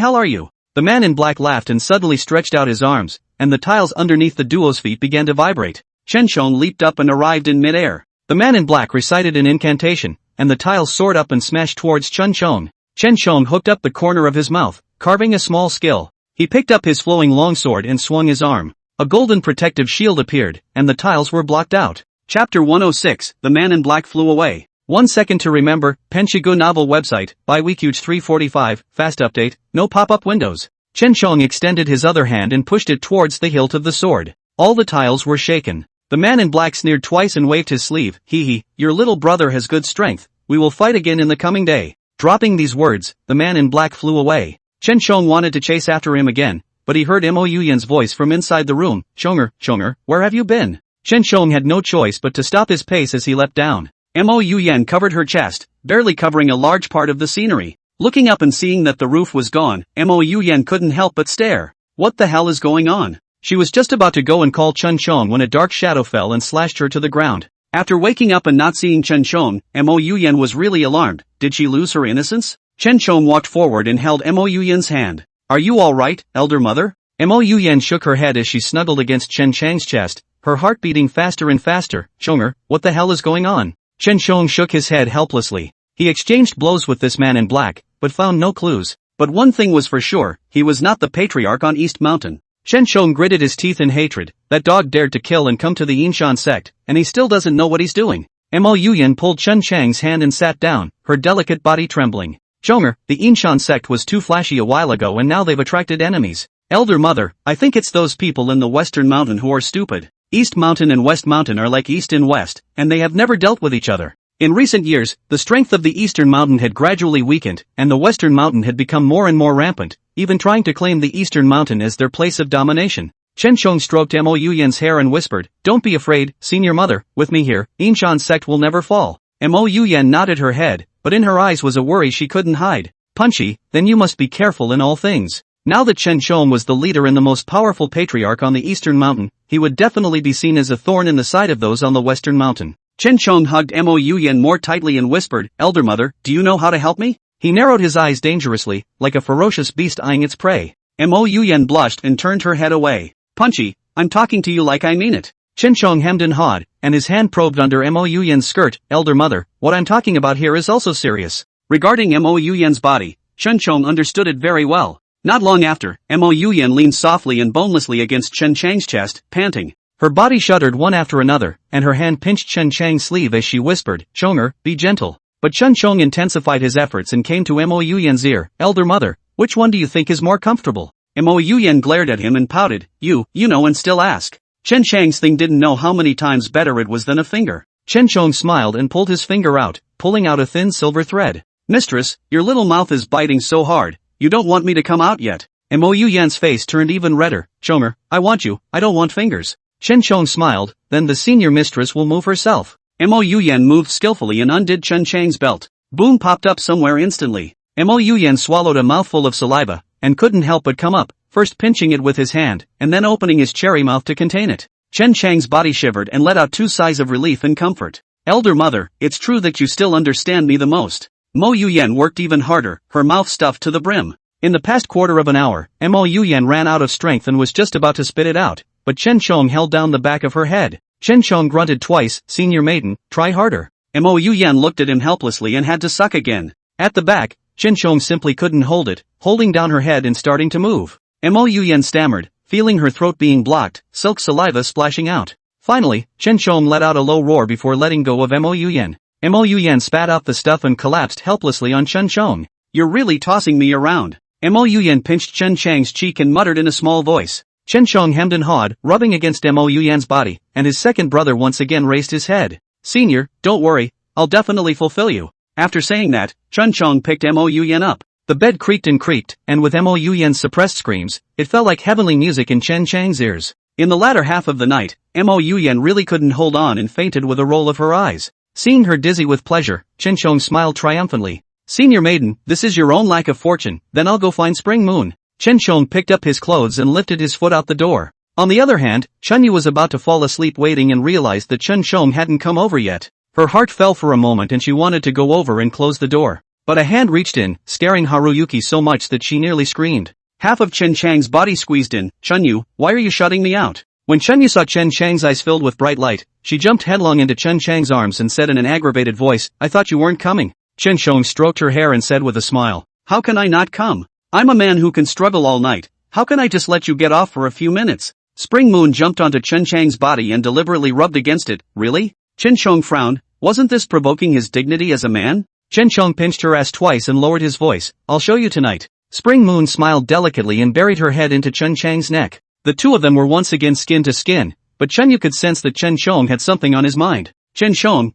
Speaker 2: hell are you? The man in black laughed and suddenly stretched out his arms, and the tiles underneath the duo's feet began to vibrate. Chen Chong leaped up and arrived in midair. The man in black recited an incantation, and the tiles soared up and smashed towards Chun Chong. Chen Chong hooked up the corner of his mouth, carving a small skill. He picked up his flowing longsword and swung his arm. A golden protective shield appeared, and the tiles were blocked out. Chapter 106, The Man in Black Flew Away. 1 second to remember, Penshigu novel website, by Weekuge 345, fast update, no pop-up windows. Chen Chong extended his other hand and pushed it towards the hilt of the sword. All the tiles were shaken. The man in black sneered twice and waved his sleeve. Hee, your little brother has good strength. We will fight again in the coming day. Dropping these words, the man in black flew away. Chen Chong wanted to chase after him again, but he heard Mo Yuyan's voice from inside the room. Chonger, where have you been? Chen Chong had no choice but to stop his pace as he leapt down. Mo Yuyan covered her chest, barely covering a large part of the scenery. Looking up and seeing that the roof was gone, Mo Yuyan couldn't help but stare. What the hell is going on? She was just about to go and call Chun Chong when a dark shadow fell and slashed her to the ground. After waking up and not seeing Chun Chong, Mo Yuyan was really alarmed. Did she lose her innocence? Chen Chong walked forward and held Mo Yuyan's hand. Are you alright, elder mother? Mo Yuyan shook her head as she snuggled against Chen Chang's chest, her heart beating faster and faster. Chonger, what the hell is going on? Chen Chong shook his head helplessly. He exchanged blows with this man in black, but found no clues. But one thing was for sure, he was not the patriarch on East Mountain. Chen Chong gritted his teeth in hatred. That dog dared to kill and come to the Yinshan sect, and he still doesn't know what he's doing. Mo Yuyan pulled Chen Chang's hand and sat down, her delicate body trembling. Chonger, the Yinshan sect was too flashy a while ago and now they've attracted enemies. Elder mother, I think it's those people in the Western Mountain who are stupid. East Mountain and West Mountain are like East and West, and they have never dealt with each other. In recent years, the strength of the Eastern Mountain had gradually weakened, and the Western Mountain had become more and more rampant, even trying to claim the Eastern Mountain as their place of domination. Chen Chong stroked Mo Yuyan's hair and whispered, Don't be afraid, senior mother, with me here, Yinshan sect will never fall. Mo Yuyan nodded her head, but in her eyes was a worry she couldn't hide. Punchy, then you must be careful in all things. Now that Chen Chong was the leader and the most powerful patriarch on the Eastern Mountain, he would definitely be seen as a thorn in the side of those on the Western Mountain. Chen Chong hugged Mo Yuyan more tightly and whispered, Elder mother, do you know how to help me? He narrowed his eyes dangerously, like a ferocious beast eyeing its prey. Mo Yuyan blushed and turned her head away. Punchy, I'm talking to you like I mean it. Chen Chong hemmed and hawed, and his hand probed under Mo Yuyan's skirt. Elder mother, what I'm talking about here is also serious. Regarding Mo Yuyan's body, Chen Chong understood it very well. Not long after, Mo Yuyan leaned softly and bonelessly against Chen Chang's chest, panting. Her body shuddered one after another, and her hand pinched Chen Chang's sleeve as she whispered, Chonger, be gentle. But Chen Chong intensified his efforts and came to Mo Yuyan's ear. Elder mother, which one do you think is more comfortable? Mo Yuyan glared at him and pouted. You know and still ask. Chen Chang's thing didn't know how many times better it was than a finger. Chen Chong smiled and pulled his finger out, pulling out a thin silver thread. Mistress, your little mouth is biting so hard. You don't want me to come out yet. Mo Yuyan's face turned even redder. Chonger, I want you, I don't want fingers. Chen Chong smiled, then the senior mistress will move herself. Mo Yuyan moved skillfully and undid Chen Chang's belt. Boom popped up somewhere instantly. Mo Yuyan swallowed a mouthful of saliva, and couldn't help but come up, first pinching it with his hand, and then opening his cherry mouth to contain it. Chen Chang's body shivered and let out two sighs of relief and comfort. Elder mother, it's true that you still understand me the most. Mo Yuyan worked even harder, her mouth stuffed to the brim. In the past quarter of an hour, Mo Yuyan ran out of strength and was just about to spit it out, but Chen Chong held down the back of her head. Chen Chong grunted twice, Senior maiden, try harder. Mo Yuyan looked at him helplessly and had to suck again. At the back, Chen Chong simply couldn't hold it, holding down her head and starting to move. Mo Yuyan stammered, feeling her throat being blocked, silk saliva splashing out. Finally, Chen Chong let out a low roar before letting go of Mo Yuyan. Mo Yuyan spat out the stuff and collapsed helplessly on Chen Chong. You're really tossing me around. Mo Yuyan pinched Chen Chang's cheek and muttered in a small voice. Chen Chong hemmed and hawed, rubbing against Mo Yuyan's body, and his second brother once again raised his head. Senior, don't worry, I'll definitely fulfill you. After saying that, Chen Chong picked Mo Yuyan up. The bed creaked, and with Mo Yuyan's suppressed screams, it felt like heavenly music in Chen Chang's ears. In the latter half of the night, Mo Yuyan really couldn't hold on and fainted with a roll of her eyes. Seeing her dizzy with pleasure, Chen Chong smiled triumphantly. Senior maiden, this is your own lack of fortune, then I'll go find Spring Moon. Chen Chong picked up his clothes and lifted his foot out the door. On the other hand, Chunyu was about to fall asleep waiting and realized that Chen Shong hadn't come over yet. Her heart fell for a moment and she wanted to go over and close the door. But a hand reached in, scaring Haruyuki so much that she nearly screamed. Half of Chen Chang's body squeezed in. Chunyu, why are you shutting me out? When Chunyu saw Chen Chang's eyes filled with bright light, she jumped headlong into Chen Chang's arms and said in an aggravated voice, I thought you weren't coming. Chen Shong stroked her hair and said with a smile, how can I not come? I'm a man who can struggle all night. How can I just let you get off for a few minutes? Spring Moon jumped onto Chen Chang's body and deliberately rubbed against it. Really? Chen Shong frowned. Wasn't this provoking his dignity as a man? Chen Shong pinched her ass twice and lowered his voice. I'll show you tonight. Spring Moon smiled delicately and buried her head into Chen Chang's neck. The two of them were once again skin to skin, but Chunyu could sense that Chen Shong had something on his mind. Chen Shong,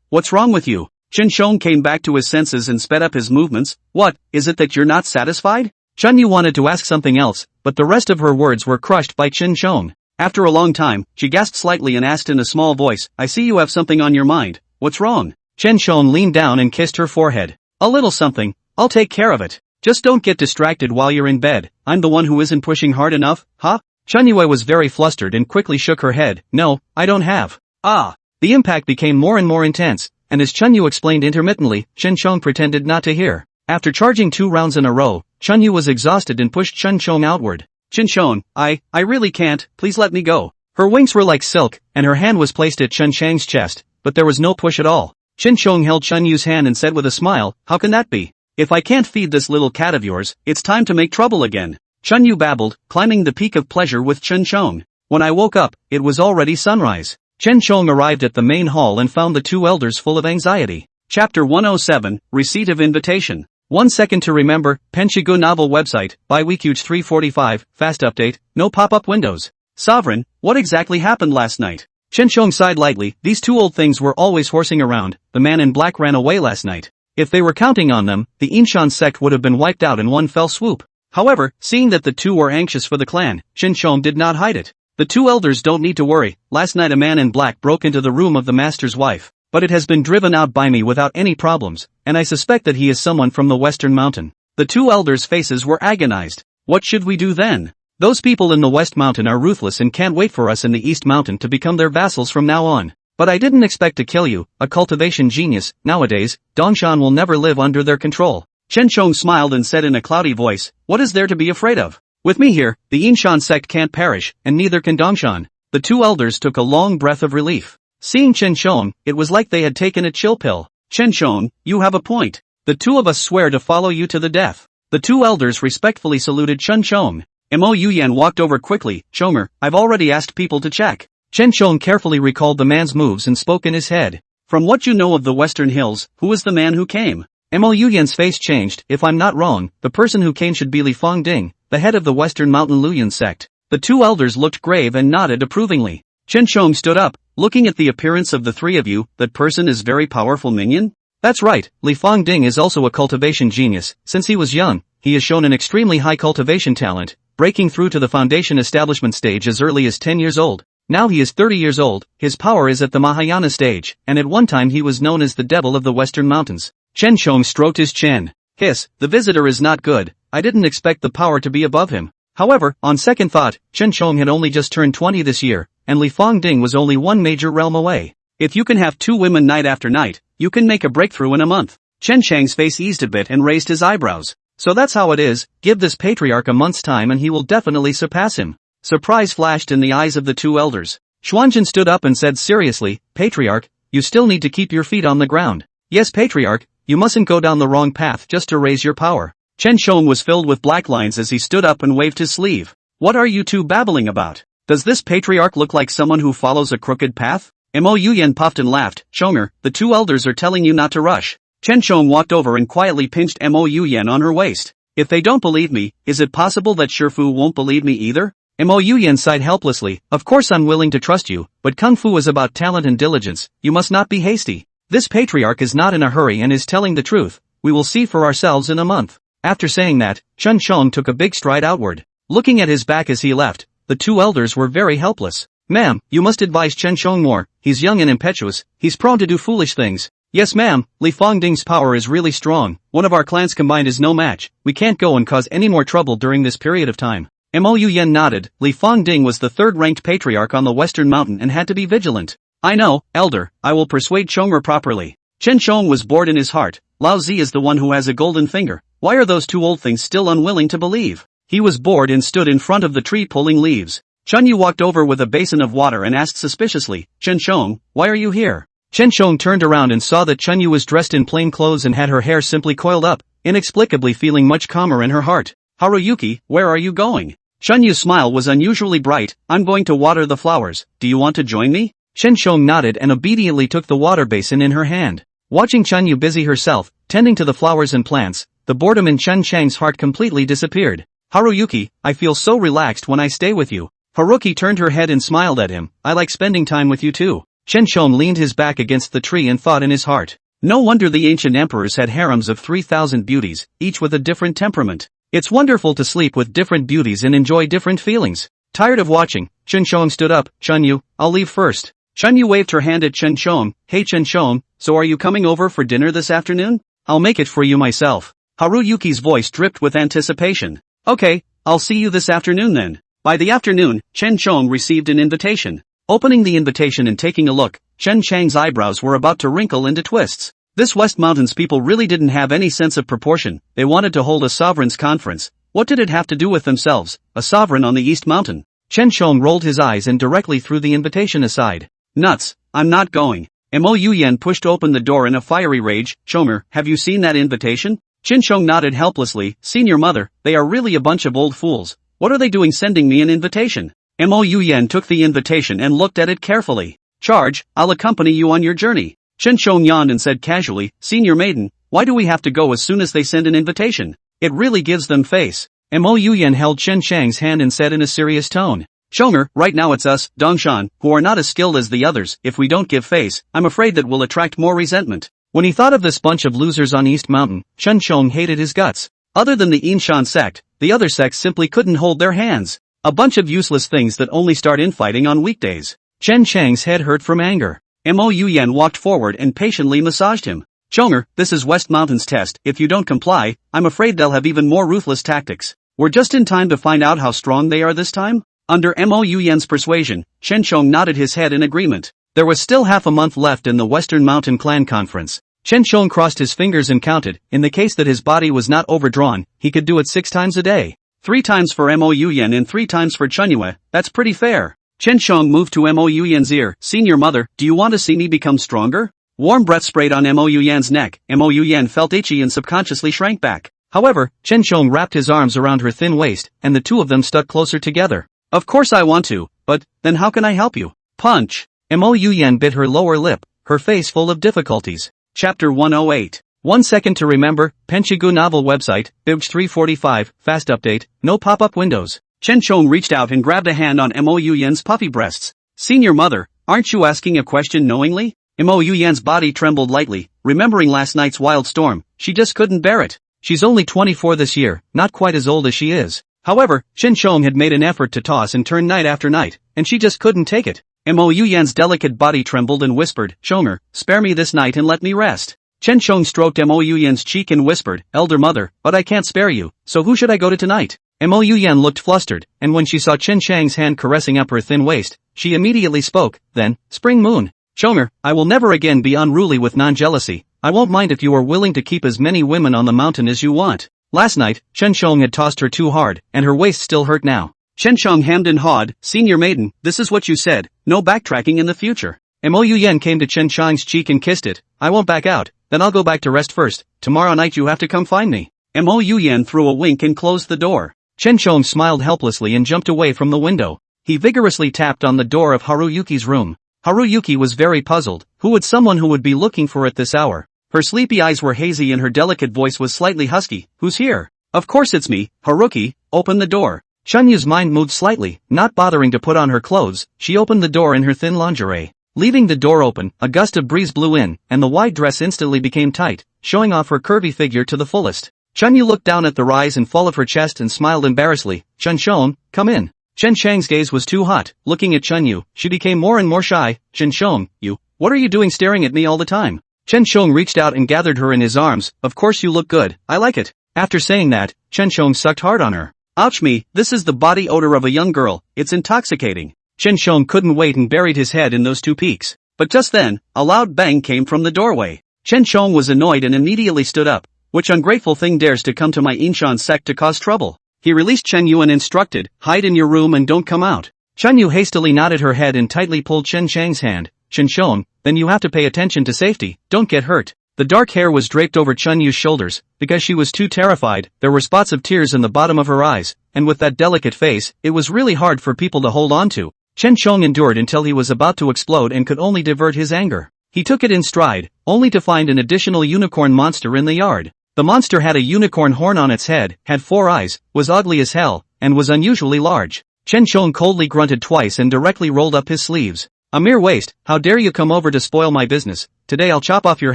Speaker 2: what's wrong with you? Chen Shong came back to his senses and sped up his movements. What, is it that you're not satisfied? Chunyu wanted to ask something else, but the rest of her words were crushed by Chen Shong. After a long time, she gasped slightly and asked in a small voice, I see you have something on your mind. What's wrong? Chen Shong leaned down and kissed her forehead. A little something. I'll take care of it. Just don't get distracted while you're in bed. I'm the one who isn't pushing hard enough, huh? Chunyue was very flustered and quickly shook her head. No, I don't have. Ah. The impact became more and more intense, and as Chunyu explained intermittently, Chen Shong pretended not to hear. After charging 2 rounds in a row, Chunyu was exhausted and pushed Chen Shong outward. Chen Shong, I really can't, please let me go. Her wings were like silk, and her hand was placed at Chen Chang's chest, but there was no push at all. Chen Shong held Chunyu's hand and said with a smile, how can that be? If I can't feed this little cat of yours, it's time to make trouble again. Chunyu babbled, climbing the peak of pleasure with Chen Shong. When I woke up, it was already sunrise. Chen Shong arrived at the main hall and found the 2 elders full of anxiety. Chapter 107, Receipt of Invitation. 1 second to remember, Penshigu novel website, by Weekuge 345, fast update, no pop-up windows. Sovereign, what exactly happened last night? Chen Shong sighed lightly. These 2 old things were always horsing around. The man in black ran away last night. If they were counting on them, the Inshan sect would have been wiped out in one fell swoop. However, seeing that the 2 were anxious for the clan, Chen Shong did not hide it. The 2 elders don't need to worry. Last night a man in black broke into the room of the master's wife, but it has been driven out by me without any problems, and I suspect that he is someone from the Western Mountain. The 2 elders' faces were agonized. What should we do then? Those people in the West Mountain are ruthless and can't wait for us in the East Mountain to become their vassals from now on. But I didn't expect to kill you, a cultivation genius. Nowadays, Dongshan will never live under their control. Chen Shong smiled and said in a cloudy voice, what is there to be afraid of? With me here, the Inshan sect can't perish, and neither can Dongshan. The 2 elders took a long breath of relief. Seeing Chen Shong, it was like they had taken a chill pill. Chen Shong, you have a point. The 2 of us swear to follow you to the death. The 2 elders respectfully saluted Chen Shong. Mo Yuyan walked over quickly. Chonger, I've already asked people to check. Chen Shong carefully recalled the man's moves and spoke in his head. From what you know of the Western Hills, who is the man who came? Mo Yuyan's face changed. If I'm not wrong, the person who came should be Li Fongding, the head of the Western Mountain Luyan sect. The 2 elders looked grave and nodded approvingly. Chen Shong stood up. Looking at the appearance of the 3 of you, that person is very powerful minion? That's right, Li Fongding is also a cultivation genius. Since he was young, he has shown an extremely high cultivation talent, breaking through to the foundation establishment stage as early as 10 years old. Now he is 30 years old, his power is at the Mahayana stage, and at one time he was known as the Devil of the Western Mountains. Chen Shong stroked his chin. Hiss, the visitor is not good. I didn't expect the power to be above him. However, on second thought, Chen Shong had only just turned 20 this year, and Li Fongding was only 1 major realm away. If you can have 2 women night after night, you can make a breakthrough in a month. Chen Chang's face eased a bit and raised his eyebrows. So that's how it is. Give this patriarch a month's time and he will definitely surpass him. Surprise flashed in the eyes of the 2 elders. Xuanzhen stood up and said seriously, Patriarch, you still need to keep your feet on the ground. Yes, Patriarch, you mustn't go down the wrong path just to raise your power. Chen Shong was filled with black lines as he stood up and waved his sleeve. What are you 2 babbling about? Does this patriarch look like someone who follows a crooked path? Mo Yuyan puffed and laughed. Shonger, the 2 elders are telling you not to rush. Chen Shong walked over and quietly pinched Mo Yuyan on her waist. If they don't believe me, is it possible that Shifu won't believe me either? Mo Yuyan sighed helplessly. Of course I'm willing to trust you, but Kung Fu is about talent and diligence. You must not be hasty. This patriarch is not in a hurry and is telling the truth. We will see for ourselves in a month. After saying that, Chen Shong took a big stride outward. Looking at his back as he left, the 2 elders were very helpless. Ma'am, you must advise Chen Shong more. He's young and impetuous. He's prone to do foolish things. Yes ma'am, Li Fongding's power is really strong. One of our clans combined is no match. We can't go and cause any more trouble during this period of time. Mo Yuyan nodded. Li Fangding was the third-ranked patriarch on the Western Mountain and had to be vigilant. I know, elder, I will persuade Chong'er properly. Chen Chong was bored in his heart. Lao Zi is the one who has a golden finger. Why are those two old things still unwilling to believe? He was bored and stood in front of the tree pulling leaves. Chen Yu walked over with a basin of water and asked suspiciously, Chen Chong, why are you here? Chen Chong turned around and saw that Chen Yu was dressed in plain clothes and had her hair simply coiled up, inexplicably feeling much calmer in her heart. Haruyuki, where are you going? Chen Yu's smile was unusually bright. I'm going to water the flowers. Do you want to join me? Chen Chong nodded and obediently took the water basin in her hand. Watching Chen Yu busy herself, tending to the flowers and plants, the boredom in Chen Chang's heart completely disappeared. Haruyuki, I feel so relaxed when I stay with you. Haruki turned her head and smiled at him. I like spending time with you too. Chen Chong leaned his back against the tree and thought in his heart. No wonder the ancient emperors had harems of 3,000 beauties, each with a different temperament. It's wonderful to sleep with different beauties and enjoy different feelings. Tired of watching, Chen Chong stood up. Chen Yu, I'll leave first. Chen Yu waved her hand at Chen Chong. Hey Chen Chong, so are you coming over for dinner this afternoon? I'll make it for you myself. Haruyuki's voice dripped with anticipation. Okay, I'll see you this afternoon then. By the afternoon, Chen Chong received an invitation. Opening the invitation and taking a look, Chen Chang's eyebrows were about to wrinkle into twists. This West Mountains people really didn't have any sense of proportion. They wanted to hold a sovereign's conference. What did it have to do with themselves, a sovereign on the East Mountain? Chen Chong rolled his eyes and directly threw the invitation aside. Nuts, I'm not going. Mo Yuyan pushed open the door in a fiery rage. Chong'er, have you seen that invitation? Chen Chong nodded helplessly. Senior mother, they are really a bunch of old fools. What are they doing sending me an invitation? Mo Yuyan took the invitation and looked at it carefully. Charge, I'll accompany you on your journey. Chen Chong yawned and said casually, Senior maiden, why do we have to go as soon as they send an invitation? It really gives them face. Mo Yuyan held Chen Chang's hand and said in a serious tone. Chong'er, right now it's us, Dongshan, who are not as skilled as the others. If we don't give face, I'm afraid that will attract more resentment. When he thought of this bunch of losers on East Mountain, Chen Chong hated his guts. Other than the Inshan sect, the other sects simply couldn't hold their hands. A bunch of useless things that only start infighting on weekdays. Chen Chang's head hurt from anger. Mo Yuyan walked forward and patiently massaged him. Chong'er, this is West Mountain's test. If you don't comply, I'm afraid they'll have even more ruthless tactics. We're just in time to find out how strong they are this time. Under Mo Yuyan's persuasion, Chen Chong nodded his head in agreement. There was still half a month left in the Western Mountain Clan Conference. Chen Chong crossed his fingers and counted. In the case that his body was not overdrawn, he could do it 6 times a day. 3 times for Mo Yuyan and 3 times for Chen Yue. That's pretty fair. Chen Chong moved to Mo Yuyan's ear. Senior mother, do you want to see me become stronger? Warm breath sprayed on Mo Yuyan's neck. Mo Yuyan felt itchy and subconsciously shrank back. However, Chen Chong wrapped his arms around her thin waist, and the two of them stuck closer together. Of course I want to, but then how can I help you? Punch. Mo Yuyan bit her lower lip, her face full of difficulties. Chapter 108. 1 second to remember, Penchigu novel website, Bibj 345, fast update, no pop-up windows. Chen Chong reached out and grabbed a hand on Mo Yuyan's puffy breasts. Senior mother, aren't you asking a question knowingly? Mo Yuyan's body trembled lightly, remembering last night's wild storm. She just couldn't bear it. She's only 24 this year, not quite as old as she is. However, Chen Chong had made an effort to toss and turn night after night, and she just couldn't take it. Mo Yuyan's delicate body trembled and whispered, Chong'er, spare me this night and let me rest. Chen Chong stroked Mo Yuyan's cheek and whispered, Elder mother, but I can't spare you, so who should I go to tonight? Mo Yuyan looked flustered, and when she saw Chen Chang's hand caressing up her thin waist, she immediately spoke. Then, Spring Moon. Chong'er, I will never again be unruly with non-jealousy. I won't mind if you are willing to keep as many women on the mountain as you want. Last night, Chen Chong had tossed her too hard, and her waist still hurt now. Chen Chong hemmed and hawed, Senior maiden, this is what you said, no backtracking in the future. Mo Yuyan came to Chen Chang's cheek and kissed it. I won't back out, then I'll go back to rest first. Tomorrow night you have to come find me. Mo Yuyan threw a wink and closed the door. Chen Chong smiled helplessly and jumped away from the window. He vigorously tapped on the door of Haruyuki's room. Haruyuki was very puzzled. Who would someone who would be looking for at this hour? Her sleepy eyes were hazy and her delicate voice was slightly husky. Who's here? Of course it's me, Haruki. Open the door. Chen Yu's mind moved slightly. Not bothering to put on her clothes, she opened the door in her thin lingerie. Leaving the door open, a gust of breeze blew in, and the wide dress instantly became tight, showing off her curvy figure to the fullest. Chen Yu looked down at the rise and fall of her chest and smiled embarrassedly. Chen Chong, come in. Chen Chang's gaze was too hot. Looking at Chen Yu, she became more and more shy. Chen Chong, what are you doing staring at me all the time? Chen Chong reached out and gathered her in his arms. Of course you look good, I like it. After saying that, Chen Chong sucked hard on her. Ouch me, this is the body odor of a young girl, it's intoxicating. Chen Shong couldn't wait and buried his head in those two peaks. But just then, a loud bang came from the doorway. Chen Shong was annoyed and immediately stood up. Which ungrateful thing dares to come to my Inshan sect to cause trouble? He released Chen Yu and instructed, hide in your room and don't come out. Chen Yu hastily nodded her head and tightly pulled Chen Chang's hand. Chen Shong, then you have to pay attention to safety, don't get hurt. The dark hair was draped over Chen Yu's shoulders. Because she was too terrified, there were spots of tears in the bottom of her eyes, and with that delicate face, it was really hard for people to hold on to. Chen Shong endured until he was about to explode and could only divert his anger. He took it in stride, only to find an additional unicorn monster in the yard. The monster had a unicorn horn on its head, had 4 eyes, was ugly as hell, and was unusually large. Chen Shong coldly grunted twice and directly rolled up his sleeves. A mere waste, how dare you come over to spoil my business, today I'll chop off your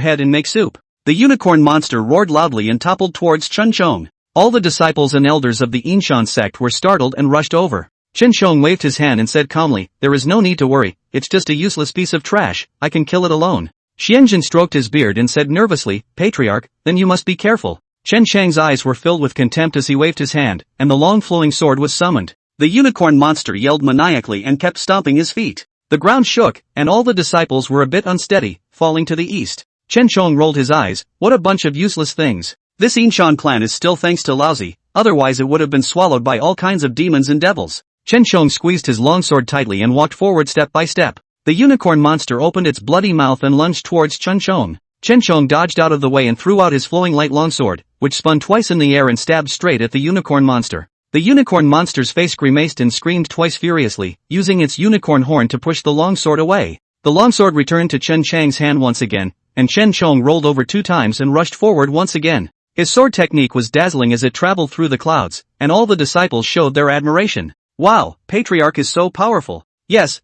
Speaker 2: head and make soup. The unicorn monster roared loudly and toppled towards Chen Shong. All the disciples and elders of the Inshan sect were startled and rushed over. Chen Shong waved his hand and said calmly, there is no need to worry, it's just a useless piece of trash, I can kill it alone. Xianjin stroked his beard and said nervously, Patriarch, then you must be careful. Chen Chang's eyes were filled with contempt as he waved his hand, and the long flowing sword was summoned. The unicorn monster yelled maniacally and kept stomping his feet. The ground shook, and all the disciples were a bit unsteady, falling to the east. Chen Shong rolled his eyes, what a bunch of useless things. This Inshan clan is still thanks to lousy, otherwise it would have been swallowed by all kinds of demons and devils. Chen Shong squeezed his longsword tightly and walked forward step by step. The unicorn monster opened its bloody mouth and lunged towards Chen Shong. Chen Shong dodged out of the way and threw out his flowing light longsword, which spun twice in the air and stabbed straight at the unicorn monster. The unicorn monster's face grimaced and screamed twice furiously, using its unicorn horn to push the longsword away. The longsword returned to Chen Chang's hand once again, and Chen Shong rolled over 2 times and rushed forward once again. His sword technique was dazzling as it traveled through the clouds, and all the disciples showed their admiration. Wow, Patriarch is so powerful. Yes,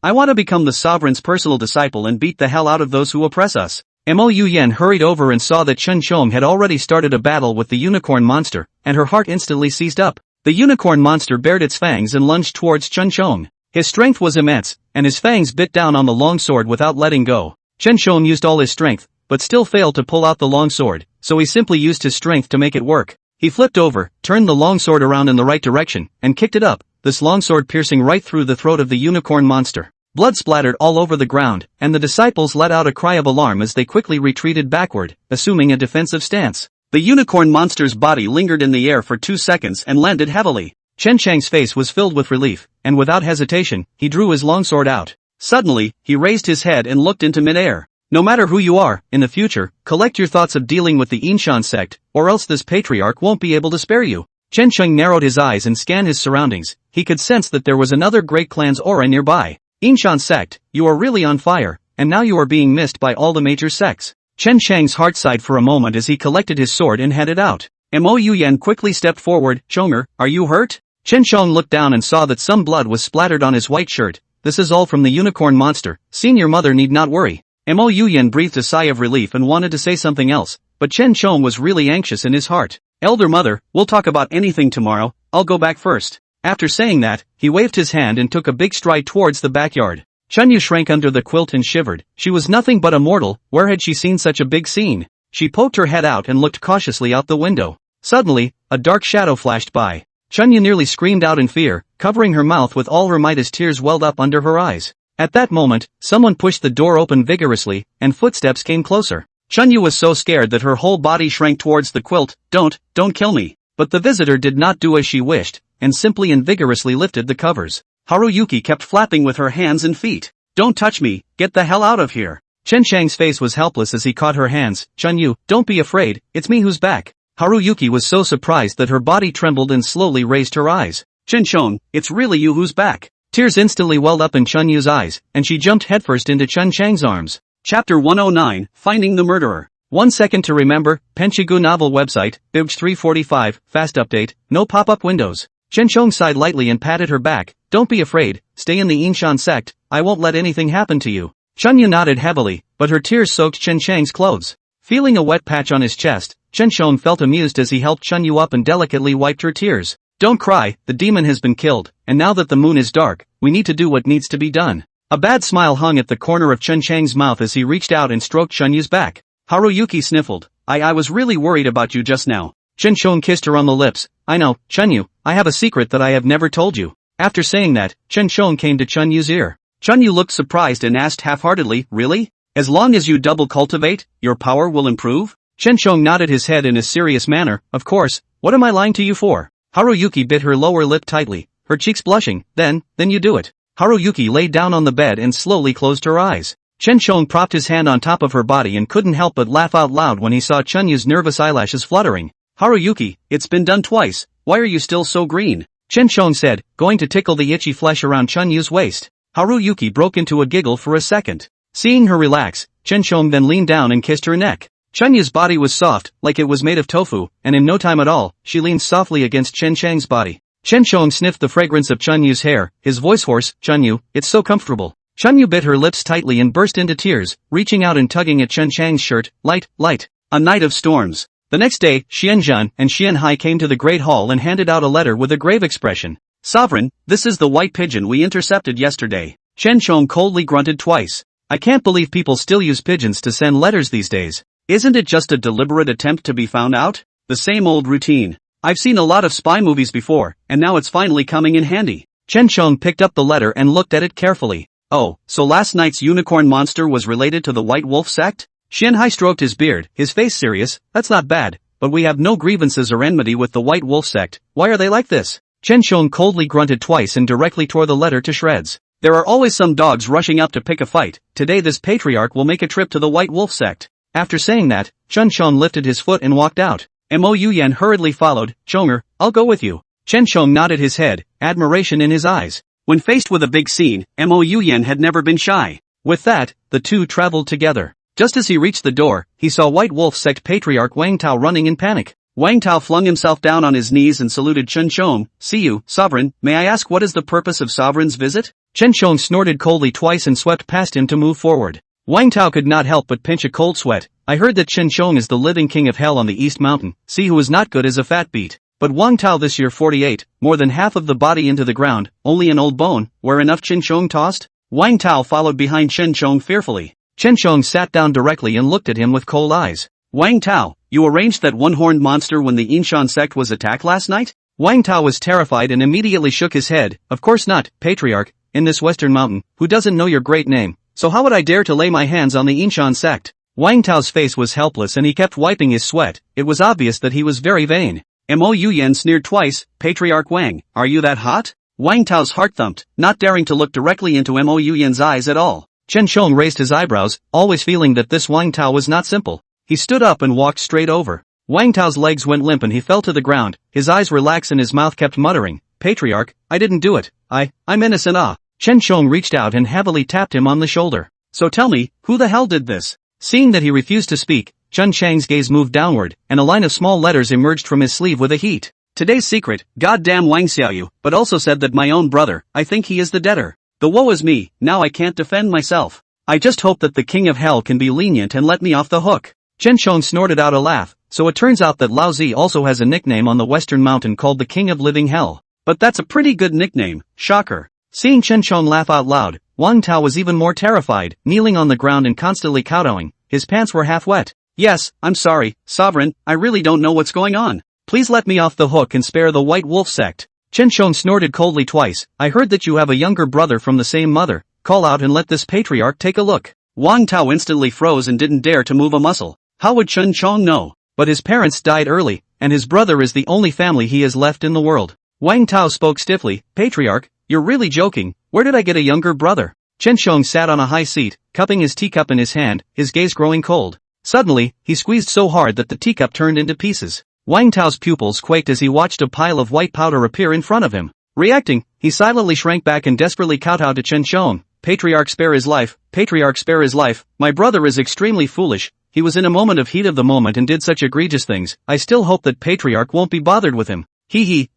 Speaker 2: I want to become the sovereign's personal disciple and beat the hell out of those who oppress us. Mo Yuyan hurried over and saw that Chen Shong had already started a battle with the unicorn monster, and her heart instantly seized up. The unicorn monster bared its fangs and lunged towards Chen Shong. His strength was immense, and his fangs bit down on the long sword without letting go. Chen Shong used all his strength, but still failed to pull out the long sword, so he simply used his strength to make it work. He flipped over, turned the long sword around in the right direction, and kicked it up, this long sword piercing right through the throat of the unicorn monster. Blood splattered all over the ground, and the disciples let out a cry of alarm as they quickly retreated backward, assuming a defensive stance. The unicorn monster's body lingered in the air for 2 seconds and landed heavily. Chen Chang's face was filled with relief, and without hesitation, he drew his longsword out. Suddenly, he raised his head and looked into midair. No matter who you are, in the future, collect your thoughts of dealing with the Inshan sect, or else this patriarch won't be able to spare you. Chen Cheng narrowed his eyes and scanned his surroundings. He could sense that there was another great clan's aura nearby. Inshan sect, you are really on fire, and now you are being missed by all the major sects. Chen Cheng's heart sighed for a moment as he collected his sword and headed out. Mo Yuyan quickly stepped forward. Chonger, are you hurt? Chen Shong looked down and saw that some blood was splattered on his white shirt. This is all from the unicorn monster. Senior mother need not worry. Mo Yuyan breathed a sigh of relief and wanted to say something else, but Chen Shong was really anxious in his heart. Elder mother, we'll talk about anything tomorrow, I'll go back first. After saying that, he waved his hand and took a big stride towards the backyard. Chen Yu shrank under the quilt and shivered. She was nothing but a mortal, where had she seen such a big scene? She poked her head out and looked cautiously out the window. Suddenly, a dark shadow flashed by. Chen Yu nearly screamed out in fear, covering her mouth with all her might as tears welled up under her eyes. At that moment, someone pushed the door open vigorously, and footsteps came closer. Chen Yu was so scared that her whole body shrank towards the quilt. Don't kill me. But the visitor did not do as she wished, and simply and vigorously lifted the covers. Haruyuki kept flapping with her hands and feet. Don't touch me, get the hell out of here. Chen Chang's face was helpless as he caught her hands. Chen Yu, don't be afraid, it's me who's back. Haruyuki was so surprised that her body trembled and slowly raised her eyes. Chen Shong, it's really you who's back. Tears instantly welled up in Chen Yu's eyes, and she jumped headfirst into Chen Chang's arms. Chapter 109, Finding the Murderer. 1 second to remember, Penchigu novel website, Bibj 345, fast update, no pop-up windows. Chen Shong sighed lightly and patted her back. Don't be afraid, stay in the Inshan sect, I won't let anything happen to you. Chen Yu nodded heavily, but her tears soaked Chen Chang's clothes. Feeling a wet patch on his chest, Chen Shong felt amused as he helped Chen Yu up and delicately wiped her tears. Don't cry, the demon has been killed, and now that the moon is dark, we need to do what needs to be done. A bad smile hung at the corner of Chen Chang's mouth as he reached out and stroked Chen Yu's back. Haruyuki sniffled. I was really worried about you just now. Chen Shong kissed her on the lips. I know, Chunyu, I have a secret that I have never told you. After saying that, Chen Shong came to Chunyu's ear. Chunyu looked surprised and asked half-heartedly, really? As long as you double cultivate, your power will improve? Chen Shong nodded his head in a serious manner. Of course, what am I lying to you for? Haruyuki bit her lower lip tightly, her cheeks blushing. Then you do it. Haruyuki lay down on the bed and slowly closed her eyes. Chen Shong propped his hand on top of her body and couldn't help but laugh out loud when he saw Chunyu's nervous eyelashes fluttering. Haruyuki, it's been done twice, why are you still so green? Chen Shong said, going to tickle the itchy flesh around Chunyu's waist. Haruyuki broke into a giggle for a second. Seeing her relax, Chen Shong then leaned down and kissed her neck. Chunyu's body was soft, like it was made of tofu, and in no time at all, she leaned softly against Chen Chang's body. Chen Shong sniffed the fragrance of Chunyu's hair, his voice hoarse, Chunyu, it's so comfortable. Chunyu bit her lips tightly and burst into tears, reaching out and tugging at Chen Chang's shirt. Light. A night of storms. The next day, Xianzhan and Xianhai came to the Great Hall and handed out a letter with a grave expression. Sovereign, this is the white pigeon we intercepted yesterday. Chen Shong coldly grunted twice. I can't believe people still use pigeons to send letters these days. Isn't it just a deliberate attempt to be found out? The same old routine. I've seen a lot of spy movies before, and now it's finally coming in handy. Chen Shong picked up the letter and looked at it carefully. Oh, so last night's unicorn monster was related to the White Wolf Sect? Xianhai stroked his beard, his face serious. That's not bad, but we have no grievances or enmity with the White Wolf Sect. Why are they like this? Chen Shong coldly grunted twice and directly tore the letter to shreds. There are always some dogs rushing up to pick a fight. Today this patriarch will make a trip to the White Wolf Sect. After saying that, Chen Shong lifted his foot and walked out. Mo Yuyan hurriedly followed. Chonger, I'll go with you. Chen Shong nodded his head, admiration in his eyes. When faced with a big scene, Mo Yuyan had never been shy. With that, the two traveled together. Just as he reached the door, he saw White Wolf Sect Patriarch Wang Tao running in panic. Wang Tao flung himself down on his knees and saluted Chen Shong. See you, Sovereign, may I ask what is the purpose of Sovereign's visit? Chen Shong snorted coldly twice and swept past him to move forward. Wang Tao could not help but pinch a cold sweat. I heard that Chen Shong is the living king of hell on the East Mountain. See who is not good as a fat beat. But Wang Tao this year 48, more than half of the body into the ground, only an old bone, where enough Chen Shong tossed? Wang Tao followed behind Chen Shong fearfully. Chen Shong sat down directly and looked at him with cold eyes. Wang Tao, you arranged that one-horned monster when the Inshan sect was attacked last night? Wang Tao was terrified and immediately shook his head. Of course not, Patriarch, in this western mountain, who doesn't know your great name? So how would I dare to lay my hands on the Inshan sect? Wang Tao's face was helpless and he kept wiping his sweat. It was obvious that he was very vain. Mo Yuyan sneered twice. Patriarch Wang, are you that hot? Wang Tao's heart thumped, not daring to look directly into Mo Yuyan's eyes at all. Chen Shong raised his eyebrows, always feeling that this Wang Tao was not simple. He stood up and walked straight over. Wang Tao's legs went limp and he fell to the ground, his eyes relaxed and his mouth kept muttering, Patriarch, I didn't do it, I'm innocent. Chen Shong reached out and heavily tapped him on the shoulder. So tell me, who the hell did this? Seeing that he refused to speak, Chen Chang's gaze moved downward, and a line of small letters emerged from his sleeve with a heat. Today's secret, goddamn Wang Xiaoyu, but also said that my own brother, I think he is the debtor. The woe is me, now I can't defend myself. I just hope that the king of hell can be lenient and let me off the hook. Chen Shong snorted out a laugh. So it turns out that Lao Zi also has a nickname on the western mountain called the King of Living Hell. But that's a pretty good nickname, shocker. Seeing Chen Shong laugh out loud, Wang Tao was even more terrified, kneeling on the ground and constantly kowtowing. His pants were half wet. Yes, I'm sorry, Sovereign, I really don't know what's going on. Please let me off the hook and spare the White Wolf Sect. Chen Shong snorted coldly twice. I heard that you have a younger brother from the same mother. Call out and let this patriarch take a look. Wang Tao instantly froze and didn't dare to move a muscle. How would Chen Shong know? But his parents died early, and his brother is the only family he has left in the world. Wang Tao spoke stiffly. Patriarch, you're really joking. Where did I get a younger brother? Chen Shong sat on a high seat, cupping his teacup in his hand, his gaze growing cold. Suddenly, he squeezed so hard that the teacup turned into pieces. Wang Tao's pupils quaked as he watched a pile of white powder appear in front of him. Reacting, he silently shrank back and desperately kowtowed to Chen Shong. Patriarch, spare his life. Patriarch, spare his life. My brother is extremely foolish. He was in a moment of heat of the moment and did such egregious things. I still hope that Patriarch won't be bothered with him.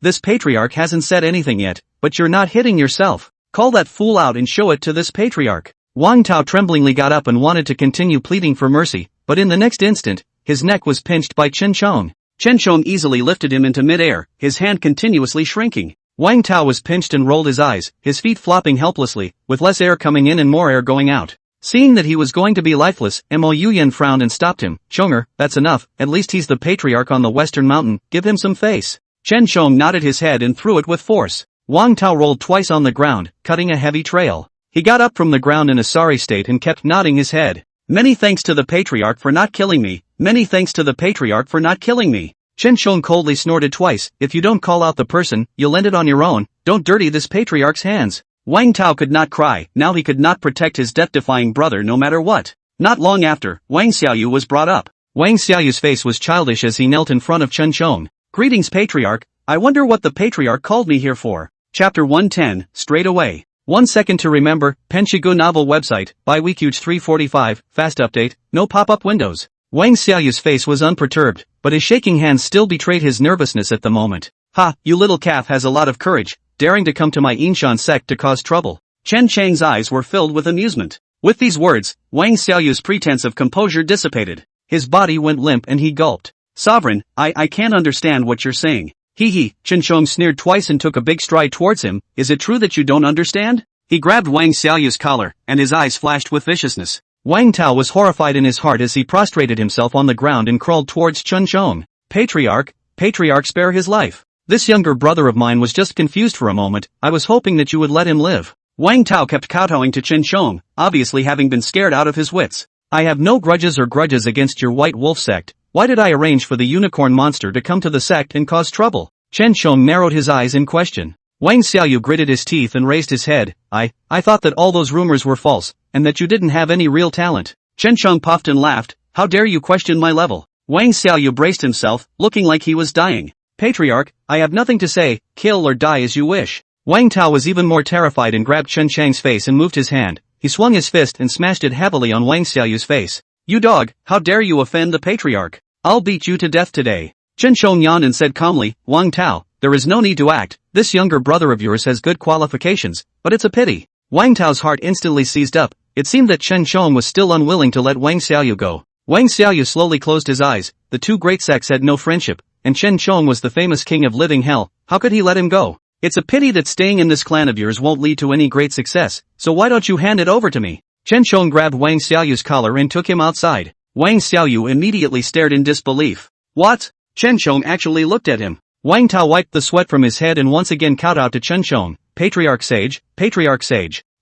Speaker 2: This Patriarch hasn't said anything yet, but you're not hitting yourself. Call that fool out and show it to this Patriarch. Wang Tao tremblingly got up and wanted to continue pleading for mercy, but in the next instant, his neck was pinched by Chen Shong. Chen Shong easily lifted him into mid-air, his hand continuously shrinking. Wang Tao was pinched and rolled his eyes, his feet flopping helplessly, with less air coming in and more air going out. Seeing that he was going to be lifeless, Mo Yuyan frowned and stopped him. Chonger, that's enough, at least he's the patriarch on the Western Mountain, give him some face. Chen Chong nodded his head and threw it with force. Wang Tao rolled twice on the ground, cutting a heavy trail. He got up from the ground in a sorry state and kept nodding his head. Many thanks to the patriarch for not killing me. Many thanks to the patriarch for not killing me. Chen Chong coldly snorted twice. If you don't call out the person, you'll end it on your own. Don't dirty this patriarch's hands. Wang Tao could not cry. Now he could not protect his death-defying brother no matter what. Not long after, Wang Xiaoyu was brought up. Wang Xiaoyu's face was childish as he knelt in front of Chen Chong. Greetings, patriarch. I wonder what the patriarch called me here for. Chapter 110, Straight Away. 1 second to remember, Penshigu novel website, by Weekuge 345, fast update, no pop-up windows. Wang Xiaoyu's face was unperturbed, but his shaking hands still betrayed his nervousness at the moment. Ha, you little calf has a lot of courage, daring to come to my Inshan sect to cause trouble. Chen Chang's eyes were filled with amusement. With these words, Wang Xiaoyu's pretense of composure dissipated. His body went limp and he gulped. Sovereign, I can't understand what you're saying. Hee. Chen Chong sneered twice and took a big stride towards him. Is it true that you don't understand? He grabbed Wang Xiaoyu's collar, and his eyes flashed with viciousness. Wang Tao was horrified in his heart as he prostrated himself on the ground and crawled towards Chen Chong. Patriarch, spare his life. This younger brother of mine was just confused for a moment. I was hoping that you would let him live. Wang Tao kept kowtowing to Chen Chong, obviously having been scared out of his wits. I have no grudges against your White Wolf sect. Why did I arrange for the unicorn monster to come to the sect and cause trouble? Chen Chong narrowed his eyes in question. Wang Xiaoyu gritted his teeth and raised his head. I thought that all those rumors were false, and that you didn't have any real talent. Chen Chong puffed and laughed. How dare you question my level? Wang Xiaoyu braced himself, looking like he was dying. Patriarch, I have nothing to say, kill or die as you wish. Wang Tao was even more terrified and grabbed Chen Chang's face and moved his hand. He swung his fist and smashed it heavily on Wang Xiaoyu's face. You dog, how dare you offend the patriarch? I'll beat you to death today. Chen Chong yawned and said calmly, Wang Tao, there is no need to act. This younger brother of yours has good qualifications, but it's a pity. Wang Tao's heart instantly seized up. It seemed that Chen Chong was still unwilling to let Wang Xiaoyu go. Wang Xiaoyu slowly closed his eyes. The two great sects had no friendship, and Chen Chong was the famous king of living hell. How could he let him go? It's a pity that staying in this clan of yours won't lead to any great success, so why don't you hand it over to me? Chen Chong grabbed Wang Xiaoyu's collar and took him outside. Wang Xiaoyu immediately stared in disbelief. What? Chen Chong actually looked at him. Wang Tao wiped the sweat from his head and once again kowtowed to Chen Chong. Patriarch sage.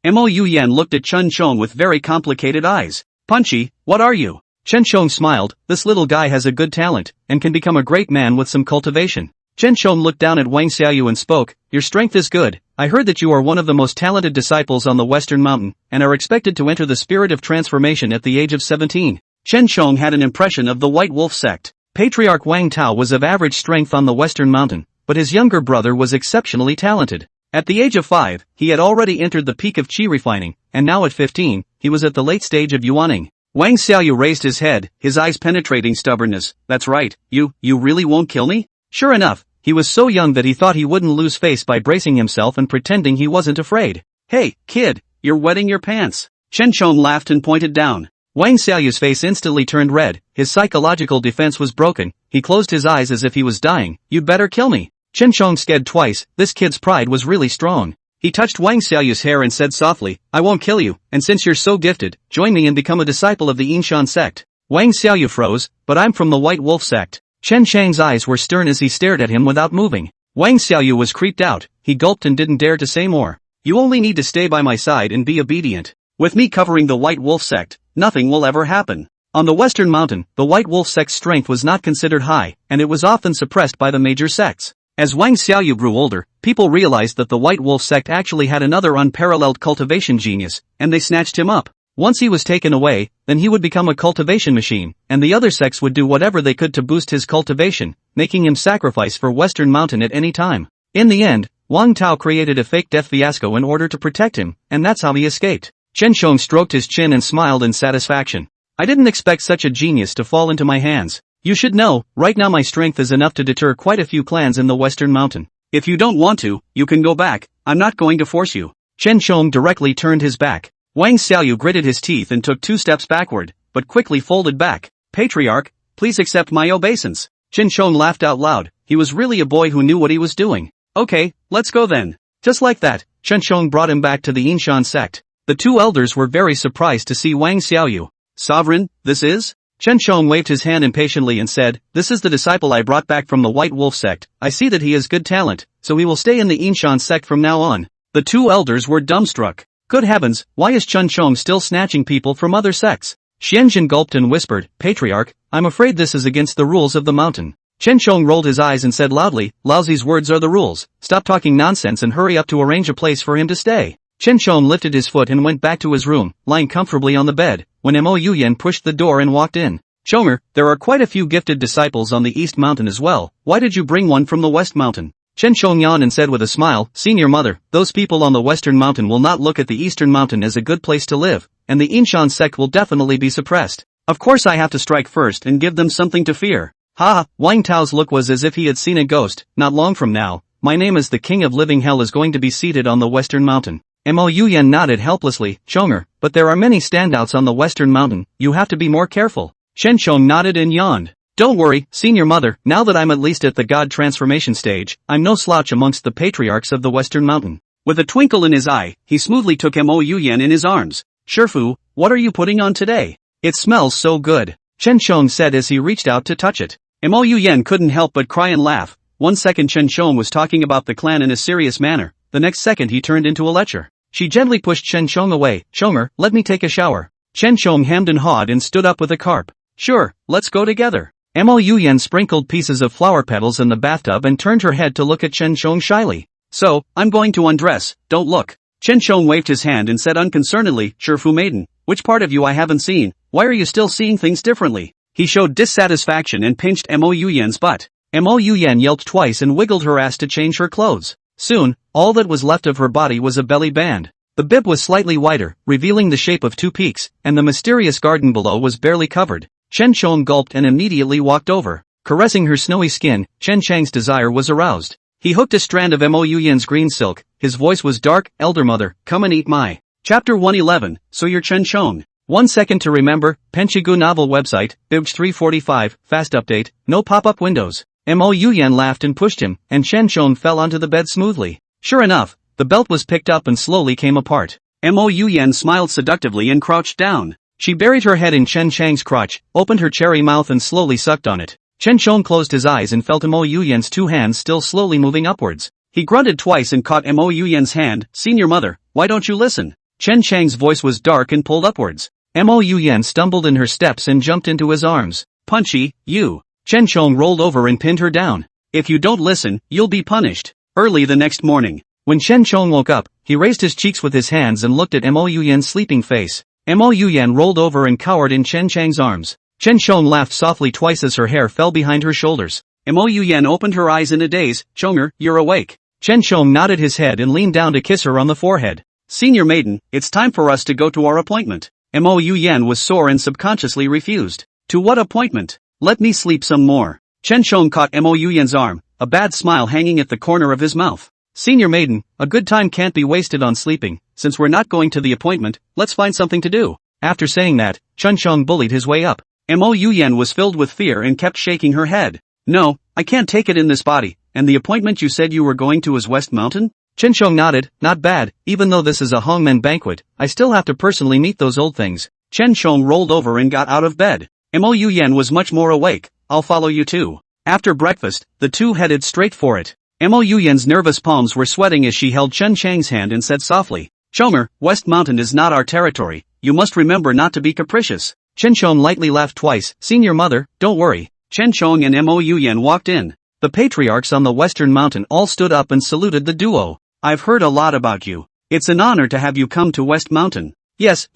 Speaker 2: Mo Yuyan looked at Chen Chong with very complicated eyes. Punchy, what are you? Chen Chong smiled. This little guy has a good talent, and can become a great man with some cultivation. Chen Chong looked down at Wang Xiaoyu and spoke. Your strength is good. I heard that you are one of the most talented disciples on the Western Mountain, and are expected to enter the spirit of transformation at the age of 17. Chen Chong had an impression of the White Wolf sect. Patriarch Wang Tao was of average strength on the Western Mountain, but his younger brother was exceptionally talented. At the age of 5, he had already entered the peak of qi refining, and now at 15, he was at the late stage of yuaning. Wang Xiaoyu raised his head, his eyes penetrating stubbornness. That's right, you really won't kill me? Sure enough, he was so young that he thought he wouldn't lose face by bracing himself and pretending he wasn't afraid. Hey, kid, you're wetting your pants. Chen Chong laughed and pointed down. Wang Xiaoyu's face instantly turned red. His psychological defense was broken. He closed his eyes as if he was dying. You'd better kill me. Chen Chong scared twice. This kid's pride was really strong. He touched Wang Xiaoyu's hair and said softly, I won't kill you, and since you're so gifted, join me and become a disciple of the Inshan sect. Wang Xiaoyu froze, but I'm from the White Wolf sect. Chen Chang's eyes were stern as he stared at him without moving. Wang Xiaoyu was creeped out. He gulped and didn't dare to say more. You only need to stay by my side and be obedient. With me covering the White Wolf sect, nothing will ever happen. On the Western Mountain, the White Wolf sect's strength was not considered high, and it was often suppressed by the major sects. As Wang Xiaoyu grew older, people realized that the White Wolf sect actually had another unparalleled cultivation genius, and they snatched him up. Once he was taken away, then he would become a cultivation machine, and the other sects would do whatever they could to boost his cultivation, making him sacrifice for Western Mountain at any time. In the end, Wang Tao created a fake death fiasco in order to protect him, and that's how he escaped. Chen Chong stroked his chin and smiled in satisfaction. I didn't expect such a genius to fall into my hands. You should know, right now my strength is enough to deter quite a few clans in the Western Mountain. If you don't want to, you can go back. I'm not going to force you. Chen Chong directly turned his back. Wang Xiaoyu gritted his teeth and took 2 steps backward, but quickly folded back. Patriarch, please accept my obeisance. Chen Chong laughed out loud. He was really a boy who knew what he was doing. Okay, let's go then. Just like that, Chen Chong brought him back to the Inshan sect. The two elders were very surprised to see Wang Xiaoyu. Sovereign, this is? Chen Shong waved his hand impatiently and said, this is the disciple I brought back from the White Wolf Sect. I see that he has good talent, so he will stay in the Yinshan Sect from now on. The two elders were dumbstruck. Good heavens, why is Chen Shong still snatching people from other sects? Xianjin gulped and whispered, Patriarch, I'm afraid this is against the rules of the mountain. Chen Shong rolled his eyes and said loudly, Laozi's words are the rules. Stop talking nonsense and hurry up to arrange a place for him to stay. Chen Shong lifted his foot and went back to his room, lying comfortably on the bed, when Mo Yuyan pushed the door and walked in. Chomer, there are quite a few gifted disciples on the East Mountain as well, why did you bring one from the West Mountain? Chen Shong yawned and said with a smile, Senior Mother, those people on the Western Mountain will not look at the Eastern Mountain as a good place to live, and the Yinshan sect will definitely be suppressed. Of course I have to strike first and give them something to fear. Ha! Wang Tao's look was as if he had seen a ghost. Not long from now, my name as the King of Living Hell is going to be seated on the Western Mountain. Mo Yuyan nodded helplessly, Chomer, but there are many standouts on the Western Mountain, you have to be more careful. Chen Shong nodded and yawned. Don't worry, Senior Mother, now that I'm at least at the God transformation stage, I'm no slouch amongst the patriarchs of the Western Mountain. With a twinkle in his eye, he smoothly took Mo Yuyan in his arms. Shifu, what are you putting on today? It smells so good, Chen Shong said as he reached out to touch it. Mo Yuyan couldn't help but cry and laugh. 1 second Chen Shong was talking about the clan in a serious manner, the next second he turned into a lecher. She gently pushed Chen Shong away. Chomer, let me take a shower. Chen Shong hemmed and hawed and stood up with a carp. Sure, let's go together. Mo Yuyan sprinkled pieces of flower petals in the bathtub and turned her head to look at Chen Shong shyly. So, I'm going to undress, don't look. Chen Shong waved his hand and said unconcernedly, Shifu maiden, which part of you I haven't seen, why are you still seeing things differently? He showed dissatisfaction and pinched Mo Yuyan's butt. Mo Yuyan yelped twice and wiggled her ass to change her clothes. Soon, all that was left of her body was a belly band. The bib was slightly wider, revealing the shape of two peaks, and the mysterious garden below was barely covered. Chen Shong gulped and immediately walked over. Caressing her snowy skin, Chen Chang's desire was aroused. He hooked a strand of Mo Yuyan's green silk, his voice was dark, Elder Mother, come and eat my. Chapter 111, So you're Chen Shong. 1 second to remember, Penchigu novel website, Bibj 345, fast update, no pop-up windows. Mo Yuyan laughed and pushed him, and Chen Shong fell onto the bed smoothly. Sure enough, the belt was picked up and slowly came apart. Mo Yuyan smiled seductively and crouched down. She buried her head in Chen Chang's crotch, opened her cherry mouth and slowly sucked on it. Chen Shong closed his eyes and felt Mo Yuyan's two hands still slowly moving upwards. He grunted twice and caught Mo Yuyan's hand. Senior Mother, why don't you listen? Chen Chang's voice was dark and pulled upwards. Mo Yuyan stumbled in her steps and jumped into his arms. Punchy, you. Chen Shong rolled over and pinned her down. If you don't listen, you'll be punished. Early the next morning, when Chen Shong woke up, he raised his cheeks with his hands and looked at Mo Yuyan's sleeping face. Mo Yuyan rolled over and cowered in Chen Chang's arms. Chen Shong laughed softly twice as her hair fell behind her shoulders. Mo Yuyan opened her eyes in a daze. Chomer, you're awake. Chen Shong nodded his head and leaned down to kiss her on the forehead. Senior maiden, it's time for us to go to our appointment. Mo Yuyan was sore and subconsciously refused. To what appointment? Let me sleep some more. Chen Shong caught Mo Yuyan's arm, a bad smile hanging at the corner of his mouth. Senior maiden, a good time can't be wasted on sleeping. Since we're not going to the appointment, let's find something to do. After saying that, Chen Shong bullied his way up. Mo Yuyan was filled with fear and kept shaking her head. No, I can't take it in this body. And the appointment you said you were going to is West Mountain? Chen Shong nodded. Not bad, even though this is a Hongmen banquet, I still have to personally meet those old things. Chen Shong rolled over and got out of bed. Mo Yuyan was much more awake. I'll follow you too. After breakfast, the two headed straight for it. Mo Yuyan's nervous palms were sweating as she held Chen Chang's hand and said softly, Chomer, West Mountain is not our territory, you must remember not to be capricious. Chen Shong lightly laughed twice. Senior Mother, don't worry. Chen Shong and Mo Yuyan walked in. The patriarchs on the Western Mountain all stood up and saluted the duo. I've heard a lot about you. It's an honor to have you come to West Mountain. Yes,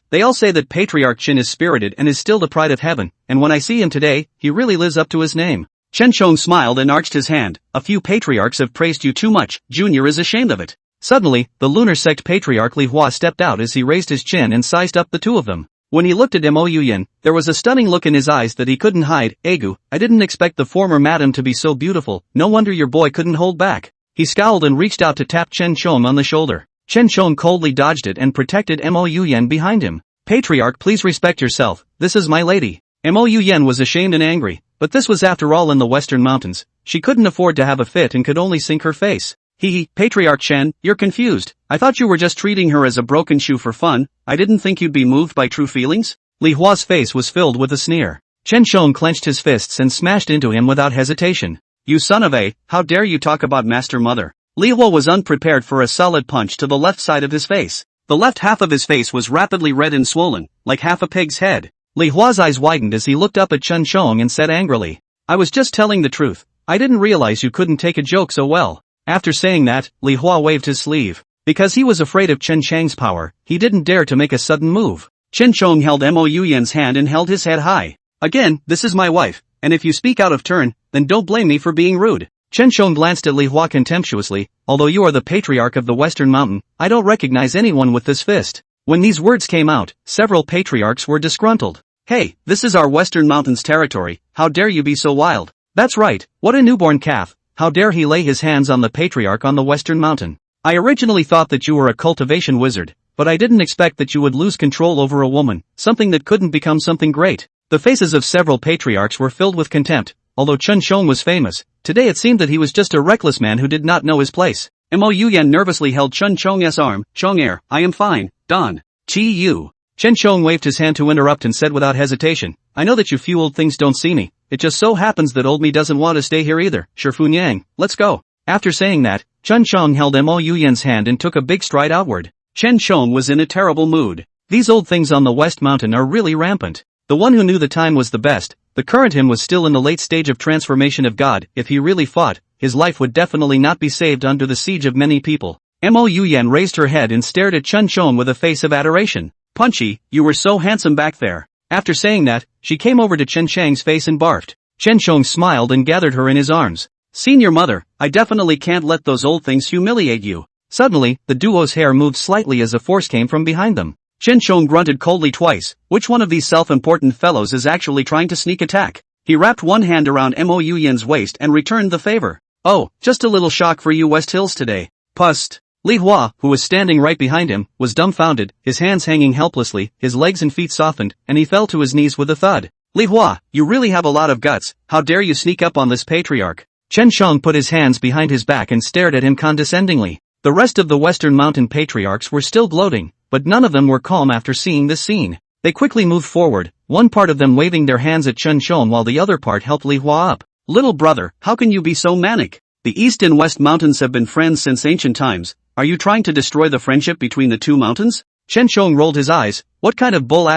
Speaker 2: they all say that Patriarch Qin is spirited and is still the pride of heaven, and when I see him today, he really lives up to his name. Chen Shong smiled and arched his hand. A few patriarchs have praised you too much, Junior is ashamed of it. Suddenly, the lunar sect patriarch Li Hua stepped out as he raised his chin and sized up the two of them. When he looked at Mo Yuyan, there was a stunning look in his eyes that he couldn't hide. Egu, I didn't expect the former madam to be so beautiful, no wonder your boy couldn't hold back. He scowled and reached out to tap Chen Shong on the shoulder. Chen Shong coldly dodged it and protected Mo Yuyan behind him. Patriarch, please respect yourself, this is my lady. Mo Yuyan was ashamed and angry, but this was after all in the Western Mountains. She couldn't afford to have a fit and could only sink her face. Patriarch Chen, you're confused. I thought you were just treating her as a broken shoe for fun. I didn't think you'd be moved by true feelings.
Speaker 1: Li Hua's face was filled with a sneer. Chen Shong clenched his fists and smashed into him without hesitation.
Speaker 2: You son of a, how dare you talk about Master Mother? Li Hua was unprepared for a solid punch to the left side of his face. The left half of his face was rapidly red and swollen, like half a pig's head.
Speaker 1: Li Hua's eyes widened as he looked up at Chen Shong and said angrily, I was just telling the truth. I didn't realize you couldn't take a joke so well. After saying that, Li Hua waved his sleeve. Because he was afraid of Chen Chang's power, he didn't dare to make a sudden move.
Speaker 2: Chen Shong held Mo Yuyan's hand and held his head high. Again, this is my wife, and if you speak out of turn, then don't blame me for being rude.
Speaker 1: Chen Shong glanced at Li Hua contemptuously, although you are the patriarch of the Western Mountain, I don't recognize anyone with this fist. When these words came out, several patriarchs were disgruntled.
Speaker 2: Hey, this is our Western Mountains territory, how dare you be so wild?
Speaker 1: That's right, what a newborn calf, how dare he lay his hands on the patriarch on the Western Mountain. I originally thought that you were a cultivation wizard, but I didn't expect that you would lose control over a woman, something that couldn't become something great. The faces of several patriarchs were filled with contempt. Although Chen Shong was famous, today it seemed that he was just a reckless man who did not know his place.
Speaker 2: Mo Yuyan nervously held Chen Chong's arm. Chong I am fine, Don. Chi Yu.
Speaker 1: Chen Shong waved his hand to interrupt and said without hesitation, I know that you few old things don't see me, it just so happens that old me doesn't want to stay here either, Shifun Yang, let's go. After saying that, Chen Shong held Mo Yuyan's hand and took a big stride outward.
Speaker 2: Chen Shong was in a terrible mood.
Speaker 1: These old things on the West Mountain are really rampant. The one who knew the time was the best. The current him was still in the late stage of transformation of God. If he really fought, his life would definitely not be saved under the siege of many people. Mo Yuyan raised her head and stared at Chen Shong with a face of adoration.
Speaker 2: Punchy, you were so handsome back there.
Speaker 1: After saying that, she came over to Chen Chang's face and barfed. Chen Shong smiled and gathered her in his arms.
Speaker 2: Senior mother, I definitely can't let those old things humiliate you.
Speaker 1: Suddenly, the duo's hair moved slightly as a force came from behind them.
Speaker 2: Chen Shong grunted coldly twice. Which one of these self-important fellows is actually trying to sneak attack? He wrapped one hand around Mo Yuyan's waist and returned the favor. Oh, just a little shock for you West Hills today. Pust.
Speaker 1: Li Hua, who was standing right behind him, was dumbfounded, his hands hanging helplessly, his legs and feet softened, and he fell to his knees with a thud.
Speaker 2: Li Hua, you really have a lot of guts, how dare you sneak up on this patriarch?
Speaker 1: Chen Shong put his hands behind his back and stared at him condescendingly. The rest of the Western Mountain patriarchs were still gloating, but none of them were calm after seeing this scene. They quickly moved forward, one part of them waving their hands at Chen Shong while the other part helped Li Hua up.
Speaker 2: Little brother, how can you be so manic? The East and West Mountains have been friends since ancient times. Are you trying to destroy the friendship between the two mountains?
Speaker 1: Chen Shong rolled his eyes. What kind of bull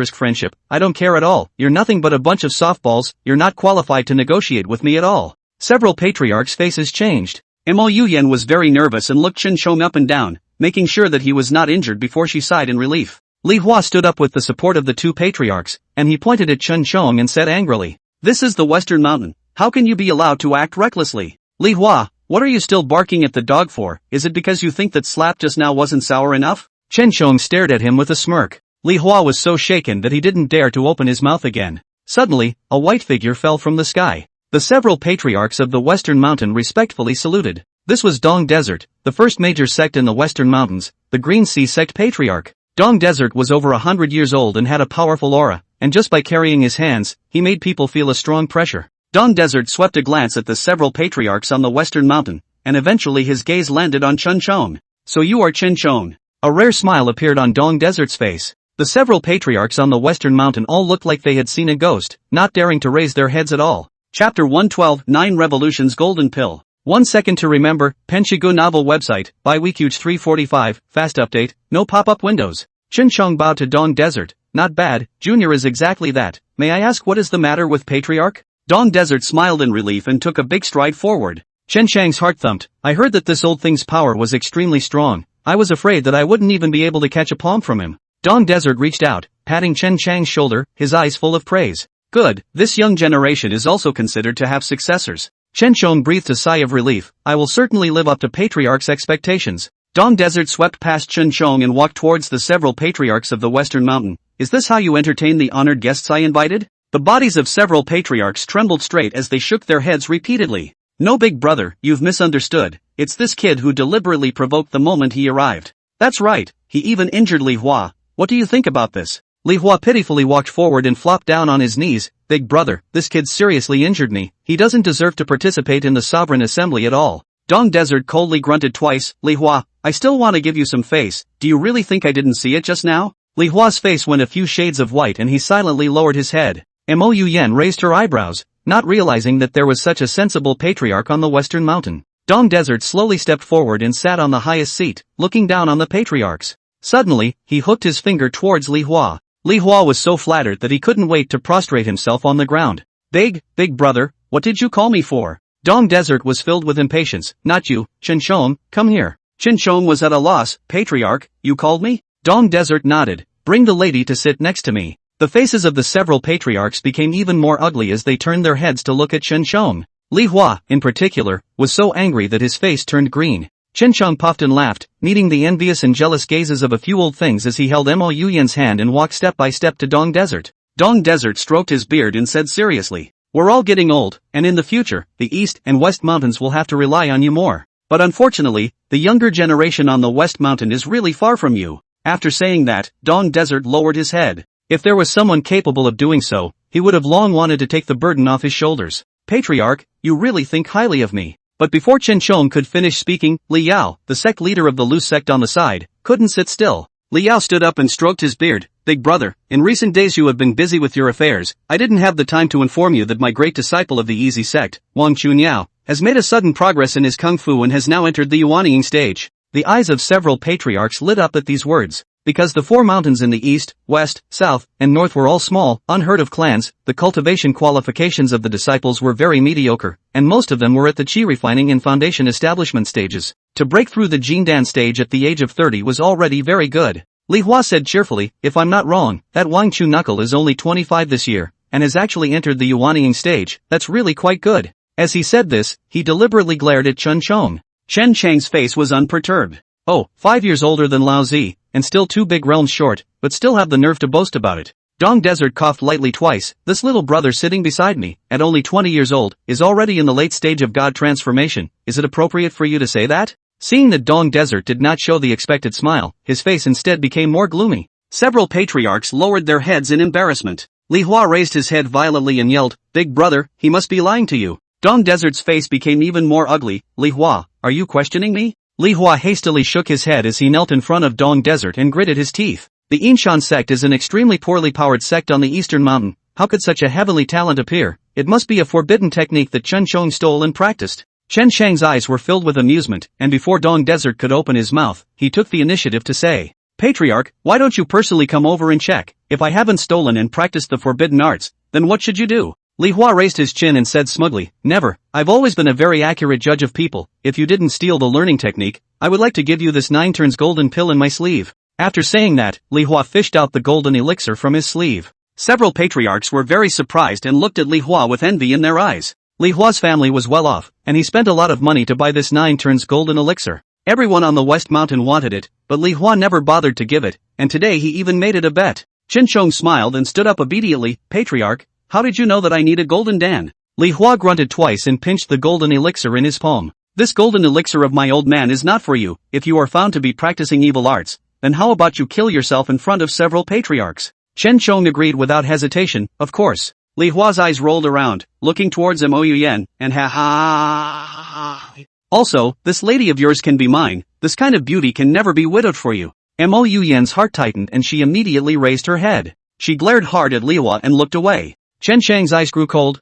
Speaker 1: friendship? I don't care at all. You're nothing but a bunch of softballs. You're not qualified to negotiate with me at all. Several patriarchs' faces changed.
Speaker 2: Mo Yuyan was very nervous and looked Chen Shong up and down, making sure that he was not injured before she sighed in relief.
Speaker 1: Li Hua stood up with the support of the two patriarchs, and he pointed at Chen Shong and said angrily,
Speaker 2: This is the Western Mountain. How can you be allowed to act recklessly?
Speaker 1: Li Hua, what are you still barking at the dog for? Is it because you think that slap just now wasn't sour enough? Chen Shong stared at him with a smirk. Li Hua was so shaken that he didn't dare to open his mouth again. Suddenly, a white figure fell from the sky. The several patriarchs of the Western Mountain respectfully saluted. This was Dong Desert, the first major sect in the Western Mountains, the Green Sea Sect Patriarch. Dong Desert was over 100 years old and had a powerful aura, and just by carrying his hands, he made people feel a strong pressure. Dong Desert swept a glance at the several patriarchs on the Western Mountain, and eventually his gaze landed on Chen Shong.
Speaker 2: So you are Chen Shong.
Speaker 1: A rare smile appeared on Dong Desert's face. The several patriarchs on the Western Mountain all looked like they had seen a ghost, not daring to raise their heads at all.
Speaker 2: Chapter 112, 9 Revolutions Golden Pill.
Speaker 1: 1 second to remember, Penshigu novel website, by Weekuge 345, fast update, no pop-up windows. Chen Shong bowed to Dong Desert. Not bad, Junior is exactly that. May I ask what is the matter with Patriarch?
Speaker 2: Dong Desert smiled in relief and took a big stride forward.
Speaker 1: Chen Chang's heart thumped. I heard that this old thing's power was extremely strong. I was afraid that I wouldn't even be able to catch a palm from him. Dong Desert reached out, patting Chen Chang's shoulder, his eyes full of praise.
Speaker 2: Good, this young generation is also considered to have successors.
Speaker 1: Chen Shong breathed a sigh of relief. I will certainly live up to Patriarch's expectations.
Speaker 2: Dong Desert swept past Chen Shong and walked towards the several patriarchs of the Western Mountain. Is this how you entertain the honored guests I invited? The bodies of several patriarchs trembled straight as they shook their heads repeatedly. No big brother, you've misunderstood. It's this kid who deliberately provoked the moment he arrived. That's right, he even injured Li Hua. What do you think about this?
Speaker 1: Li Hua pitifully walked forward and flopped down on his knees. Big brother, this kid seriously injured me. He doesn't deserve to participate in the Sovereign Assembly at all.
Speaker 2: Dong Desert coldly grunted twice. Li Hua, I still want to give you some face, do you really think I didn't see it just now? Li Hua's face went a few shades of white and he silently lowered his head. Mo Yen raised her eyebrows, not realizing that there was such a sensible patriarch on the western mountain. Dong Desert slowly stepped forward and sat on the highest seat, looking down on the patriarchs. Suddenly, he hooked his finger towards Li Hua. Li Hua was so flattered that he couldn't wait to prostrate himself on the ground. Big brother, what did you call me for? Dong Desert was filled with impatience. Not you, Chen Shong, come here. Chen Shong was at a loss. Patriarch, you called me? Dong Desert nodded. Bring the lady to sit next to me. The faces of the several patriarchs became even more ugly as they turned their heads to look at Chen Shong. Li Hua, in particular, was so angry that his face turned green. Chen Shong puffed and laughed, meeting the envious and jealous gazes of a few old things as he held Mo Yen's hand and walked step by step to Dong Desert. Dong Desert stroked his beard and said seriously, we're all getting old, and in the future, the East and West Mountains will have to rely on you more. But unfortunately, the younger generation on the West Mountain is really far from you. After saying that, Dong Desert lowered his head. If there was someone capable of doing so, he would have long wanted to take the burden off his shoulders. Patriarch, you really think highly of me. But before Chen Shong could finish speaking, Li Yao, the sect leader of the loose sect on the side, couldn't sit still. Li Yao stood up and stroked his beard. Big brother, in recent days you have been busy with your affairs. I didn't have the time to inform you that my great disciple of the Easy Sect, Wang Chunyao, has made a sudden progress in his kung fu and has now entered the Yuanying stage. The eyes of several patriarchs lit up at these words. Because the four mountains in the east, west, south, and north were all small, unheard of clans, the cultivation qualifications of the disciples were very mediocre, and most of them were at the chi refining and foundation establishment stages. To break through the Jindan stage at the age of 30 was already very good. Li Hua said cheerfully, if I'm not wrong, that Wang Chu Knuckle is only 25 this year, and has actually entered the Yuanying stage. That's really quite good. As he said this, he deliberately glared at Chen Shong. Chen Chang's face was unperturbed. Oh, 5 years older than Lao Zi, and still 2 big realms short, but still have the nerve to boast about it. Dong Desert coughed lightly twice. This little brother sitting beside me, at only 20 years old, is already in the late stage of God transformation. Is it appropriate for you to say that? Seeing that Dong Desert did not show the expected smile, his face instead became more gloomy. Several patriarchs lowered their heads in embarrassment. Li Hua raised his head violently and yelled, Big brother, he must be lying to you. Dong Desert's face became even more ugly. Li Hua, are you questioning me? Li Hua hastily shook his head as he knelt in front of Dong Desert and gritted his teeth. The Yinshan sect is an extremely poorly powered sect on the eastern mountain. How could such a heavenly talent appear? It must be a forbidden technique that Chen Shong stole and practiced. Chen Shang's eyes were filled with amusement, and before Dong Desert could open his mouth, he took the initiative to say, Patriarch, why don't you personally come over and check? If I haven't stolen and practiced the forbidden arts, then what should you do? Li Hua raised his chin and said smugly, Never, I've always been a very accurate judge of people. If you didn't steal the learning technique, I would like to give you this 9 turns golden pill in my sleeve. After saying that, Li Hua fished out the golden elixir from his sleeve. Several patriarchs were very surprised and looked at Li Hua with envy in their eyes. Li Hua's family was well off, and he spent a lot of money to buy this 9 turns golden elixir. Everyone on the West Mountain wanted it, but Li Hua never bothered to give it, and today he even made it a bet. Chen Shong smiled and stood up obediently. Patriarch, how did you know that I need a golden dan? Li Hua grunted twice and pinched the golden elixir in his palm. This golden elixir of my old man is not for you. If you are found to be practicing evil arts, then how about you kill yourself in front of several patriarchs? Chen Shong agreed without hesitation, of course. Li Hua's eyes rolled around, looking towards Mo Yen, and ha. Also, this lady of yours can be mine. This kind of beauty can never be widowed for you. Mo Yen's heart tightened and she immediately raised her head. She glared hard at Li Hua and looked away. Chen Shang's eyes grew cold.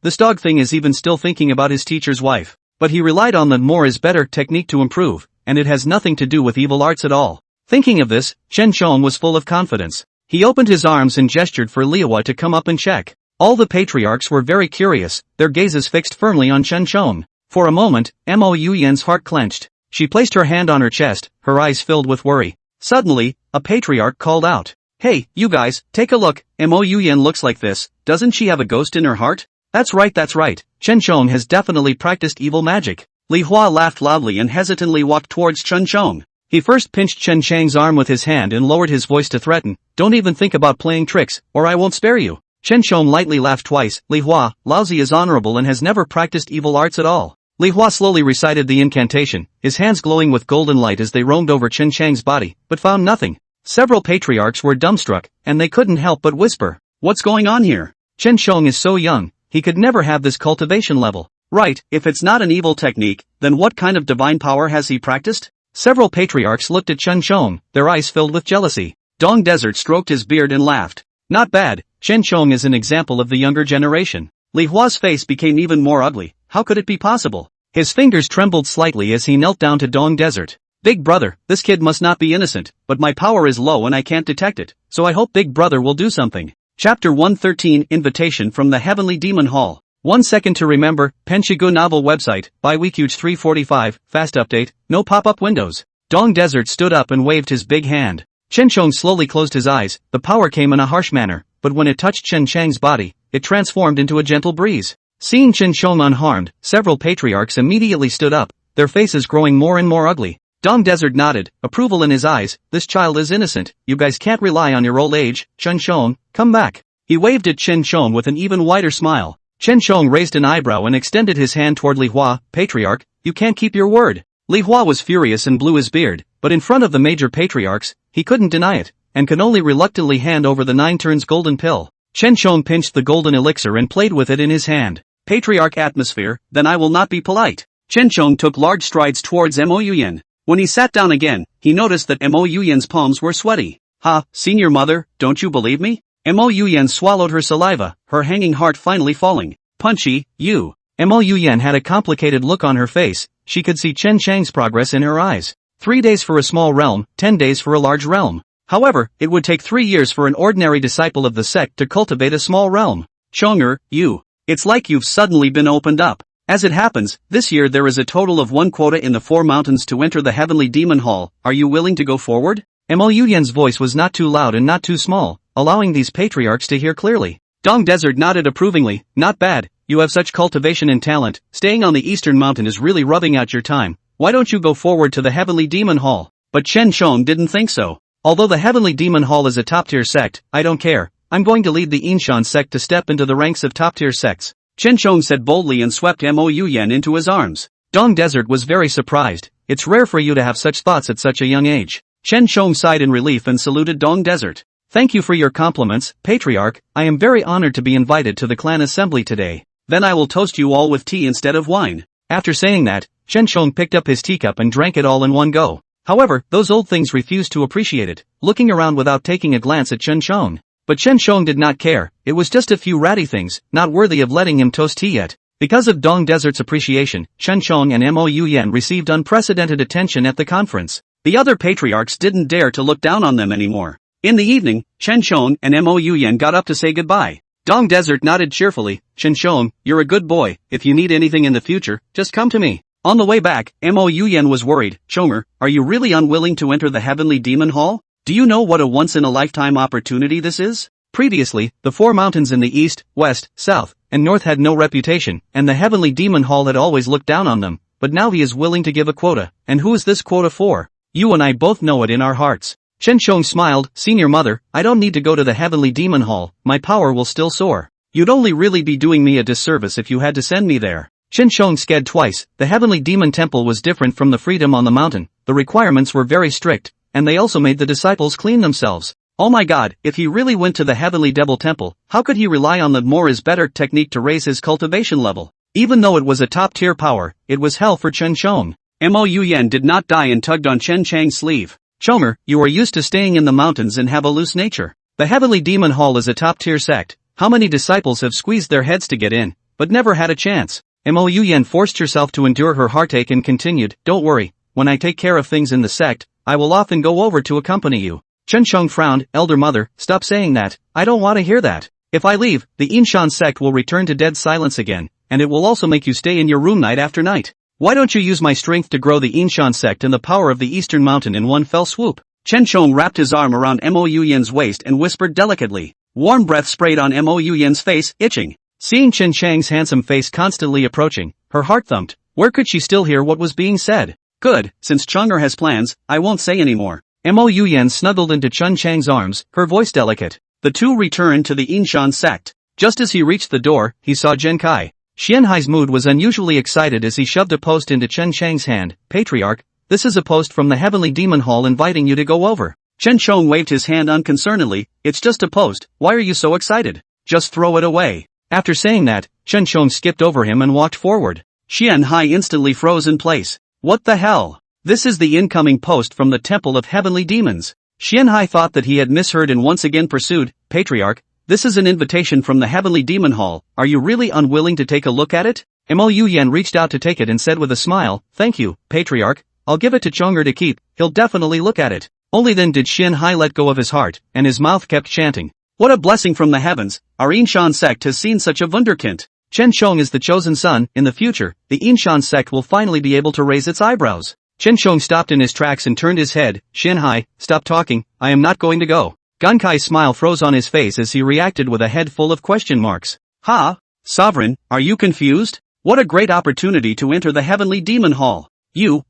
Speaker 2: This dog thing is even still thinking about his teacher's wife. But he relied on the more is better technique to improve, and it has nothing to do with evil arts at all. Thinking of this, Chen Shong was full of confidence. He opened his arms and gestured for Li Hua to come up and check. All the patriarchs were very curious, their gazes fixed firmly on Chen Shong. For a moment, Mo Yen's heart clenched. She placed her hand on her chest, her eyes filled with worry. Suddenly, a patriarch called out. Hey, you guys, take a look. Mo Yen looks like this. Doesn't she have a ghost in her heart? That's right. Chen Shong has definitely practiced evil magic. Li Hua laughed loudly and hesitantly walked towards Chen Shong. He first pinched Chen Chang's arm with his hand and lowered his voice to threaten. Don't even think about playing tricks, or I won't spare you. Chen Shong lightly laughed twice. Li Hua, Laozi is honorable and has never practiced evil arts at all. Li Hua slowly recited the incantation, his hands glowing with golden light as they roamed over Chen Chang's body, but found nothing. Several patriarchs were dumbstruck, and they couldn't help but whisper, What's going on here? Chen Shong is so young, he could never have this cultivation level. Right, if it's not an evil technique, then what kind of divine power has he practiced?
Speaker 1: Several patriarchs looked at Chen Shong, their eyes filled with jealousy.
Speaker 2: Dong Desert stroked his beard and laughed.
Speaker 1: Not bad, Chen Shong is an example of the younger generation.
Speaker 2: Li Hua's face became even more ugly. How could it be possible?
Speaker 1: His fingers trembled slightly as he knelt down to Dong Desert.
Speaker 2: Big brother, this kid must not be innocent, but my power is low and I can't detect it, so I hope Big brother will do something. Chapter 113 Invitation from the Heavenly Demon Hall.
Speaker 1: 1 second to remember, Penshigu novel website, by Weekuge 345, fast update, no pop-up windows. Dong Desert stood up and waved his big hand. Chen Shong slowly closed his eyes, the power came in a harsh manner, but when it touched Chen Chang's body, it transformed into a gentle breeze. Seeing Chen Shong unharmed, several patriarchs immediately stood up, their faces growing more and more ugly. Dong Desert nodded, approval in his eyes. This child is innocent, you guys can't rely on your old age. Chen Shong, come back. He waved at Chen Shong with an even wider smile. Chen Shong raised an eyebrow and extended his hand toward Li Hua. Patriarch, you can't keep your word. Li Hua was furious and blew his beard, but in front of the major patriarchs, he couldn't deny it, and could only reluctantly hand over the 9 turns golden pill. Chen Shong pinched the golden elixir and played with it in his hand.
Speaker 2: Patriarch atmosphere, then I will not be polite. Chen Shong took large strides towards Mo Yuyan. When he sat down again, he noticed that Mo Yuyan's palms were sweaty. Ha, senior mother, don't you believe me? Mo Yuyan swallowed her saliva, her hanging heart finally falling. Punchy, you.
Speaker 1: Mo Yuyan had a complicated look on her face, she could see Chen Chang's progress in her eyes. 3 days for a small realm, 10 days for a large realm. However, it would take 3 years for an ordinary disciple of the sect to cultivate a small realm.
Speaker 2: Chonger, you. It's like you've suddenly been opened up. As it happens, this year there is a total of 1 quota in the 4 mountains to enter the Heavenly Demon Hall. Are you willing to go forward?
Speaker 1: Mo Yuyan's voice was not too loud and not too small, allowing these patriarchs to hear clearly.
Speaker 2: Dong Desert nodded approvingly. Not bad, you have such cultivation and talent, staying on the eastern mountain is really rubbing out your time. Why don't you go forward to the Heavenly Demon Hall? But Chen Shong didn't think so.
Speaker 1: Although the Heavenly Demon Hall is a top-tier sect, I don't care. I'm going to lead the Inshan sect to step into the ranks of top-tier sects.
Speaker 2: Chen Shong said boldly and swept Mo Yuyan into his arms.
Speaker 1: Dong Desert was very surprised. It's rare for you to have such thoughts at such a young age.
Speaker 2: Chen Shong sighed in relief and saluted Dong Desert.
Speaker 1: Thank you for your compliments, Patriarch. I am very honored to be invited to the clan assembly today.
Speaker 2: Then I will toast you all with tea instead of wine.
Speaker 1: After saying that, Chen Shong picked up his teacup and drank it all in one go. However, those old things refused to appreciate it, looking around without taking a glance at Chen Shong. But Chen Shong did not care, it was just a few ratty things, not worthy of letting him toast tea yet. Because of Dong Desert's appreciation, Chen Shong and Mo Yuyan received unprecedented attention at the conference.
Speaker 2: The other patriarchs didn't dare to look down on them anymore. In the evening, Chen Shong and Mo Yuyan got up to say goodbye. Dong Desert nodded cheerfully. Chen Shong, you're a good boy, if you need anything in the future, just come to me. On the way back, Mo Yuyan was worried. Chonger, are you really unwilling to enter the Heavenly Demon Hall? Do you know what a once-in-a-lifetime opportunity this is?
Speaker 1: Previously, the 4 mountains in the east, west, south, and north had no reputation, and the Heavenly Demon Hall had always looked down on them, but now he is willing to give a quota. And who is this quota for? You and I both know it in our hearts. Chen Shong smiled. Senior mother, I don't need to go to the Heavenly Demon Hall, my power will still soar. You'd only really be doing me a disservice if you had to send me there. Chen Shong scared twice. The Heavenly Demon Temple was different from the Freedom on the Mountain, the requirements were very strict, and they also made the disciples clean themselves. Oh my god, if he really went to the Heavenly Devil Temple, how could he rely on the more is better technique to raise his cultivation level? Even though it was a top-tier power, it was hell for Chen Shong.
Speaker 2: Mo Yuyan did not die and tugged on Chen Chang's sleeve.
Speaker 1: Chomer, you are used to staying in the mountains and have a loose nature. The Heavenly Demon Hall is a top-tier sect. How many disciples have squeezed their heads to get in, but never had a chance? Mo Yuyan forced herself to endure her heartache and continued, don't worry, when I take care of things in the sect, I will often go over to accompany you. Chen Shong frowned. Elder mother, stop saying that, I don't want to hear that. If I leave, the Inshan sect will return to dead silence again, and it will also make you stay in your room night after night. Why don't you use my strength to grow the Inshan sect and the power of the Eastern Mountain in one fell swoop?
Speaker 2: Chen Shong wrapped his arm around Mo Yuyan's waist and whispered delicately. Warm breath sprayed on Mo Yuyan's face, itching.
Speaker 1: Seeing Chen Chang's handsome face constantly approaching, her heart thumped. Where could she still hear what was being said?
Speaker 2: Good, since Chonger has plans, I won't say anymore.
Speaker 1: Mo Yuyan snuggled into Chen Chang's arms, her voice delicate.
Speaker 2: The two returned to the Inshan sect.
Speaker 1: Just as he reached the door, he saw Zhen Kai. Xianhai's mood was unusually excited as he shoved a post into Chen Chang's hand. Patriarch, this is a post from the Heavenly Demon Hall inviting you to go over.
Speaker 2: Chen Shong waved his hand unconcernedly. It's just a post, why are you so excited? Just throw it away.
Speaker 1: After saying that,
Speaker 2: Chen Shong skipped over him and walked forward. Tian Heng instantly froze in place. What the hell? This is the incoming post from the Temple of Heavenly Demons. Tian Heng thought that he had misheard and once again pursued, Patriarch, this is an invitation from the Heavenly Demon Hall, are you really unwilling to take a look at it? Mo Yuyan reached out to take it and said with a smile, thank you, Patriarch, I'll give it to Chonger to keep, he'll definitely look at it. Only then did Tian Heng let go of his heart, and his mouth kept chanting. What a blessing from the heavens, our Yinshan sect has seen such a wunderkind. Chen Shong is the chosen son, in the future, the Yinshan sect will finally be able to raise its eyebrows. Chen Shong stopped in his tracks and turned his head, Tian Heng, stop talking, I am not going to go. Gankai's smile froze on his face as he reacted with a head full of question marks. Ha? Sovereign, are you confused? What a great opportunity to enter the Heavenly Demon Hall.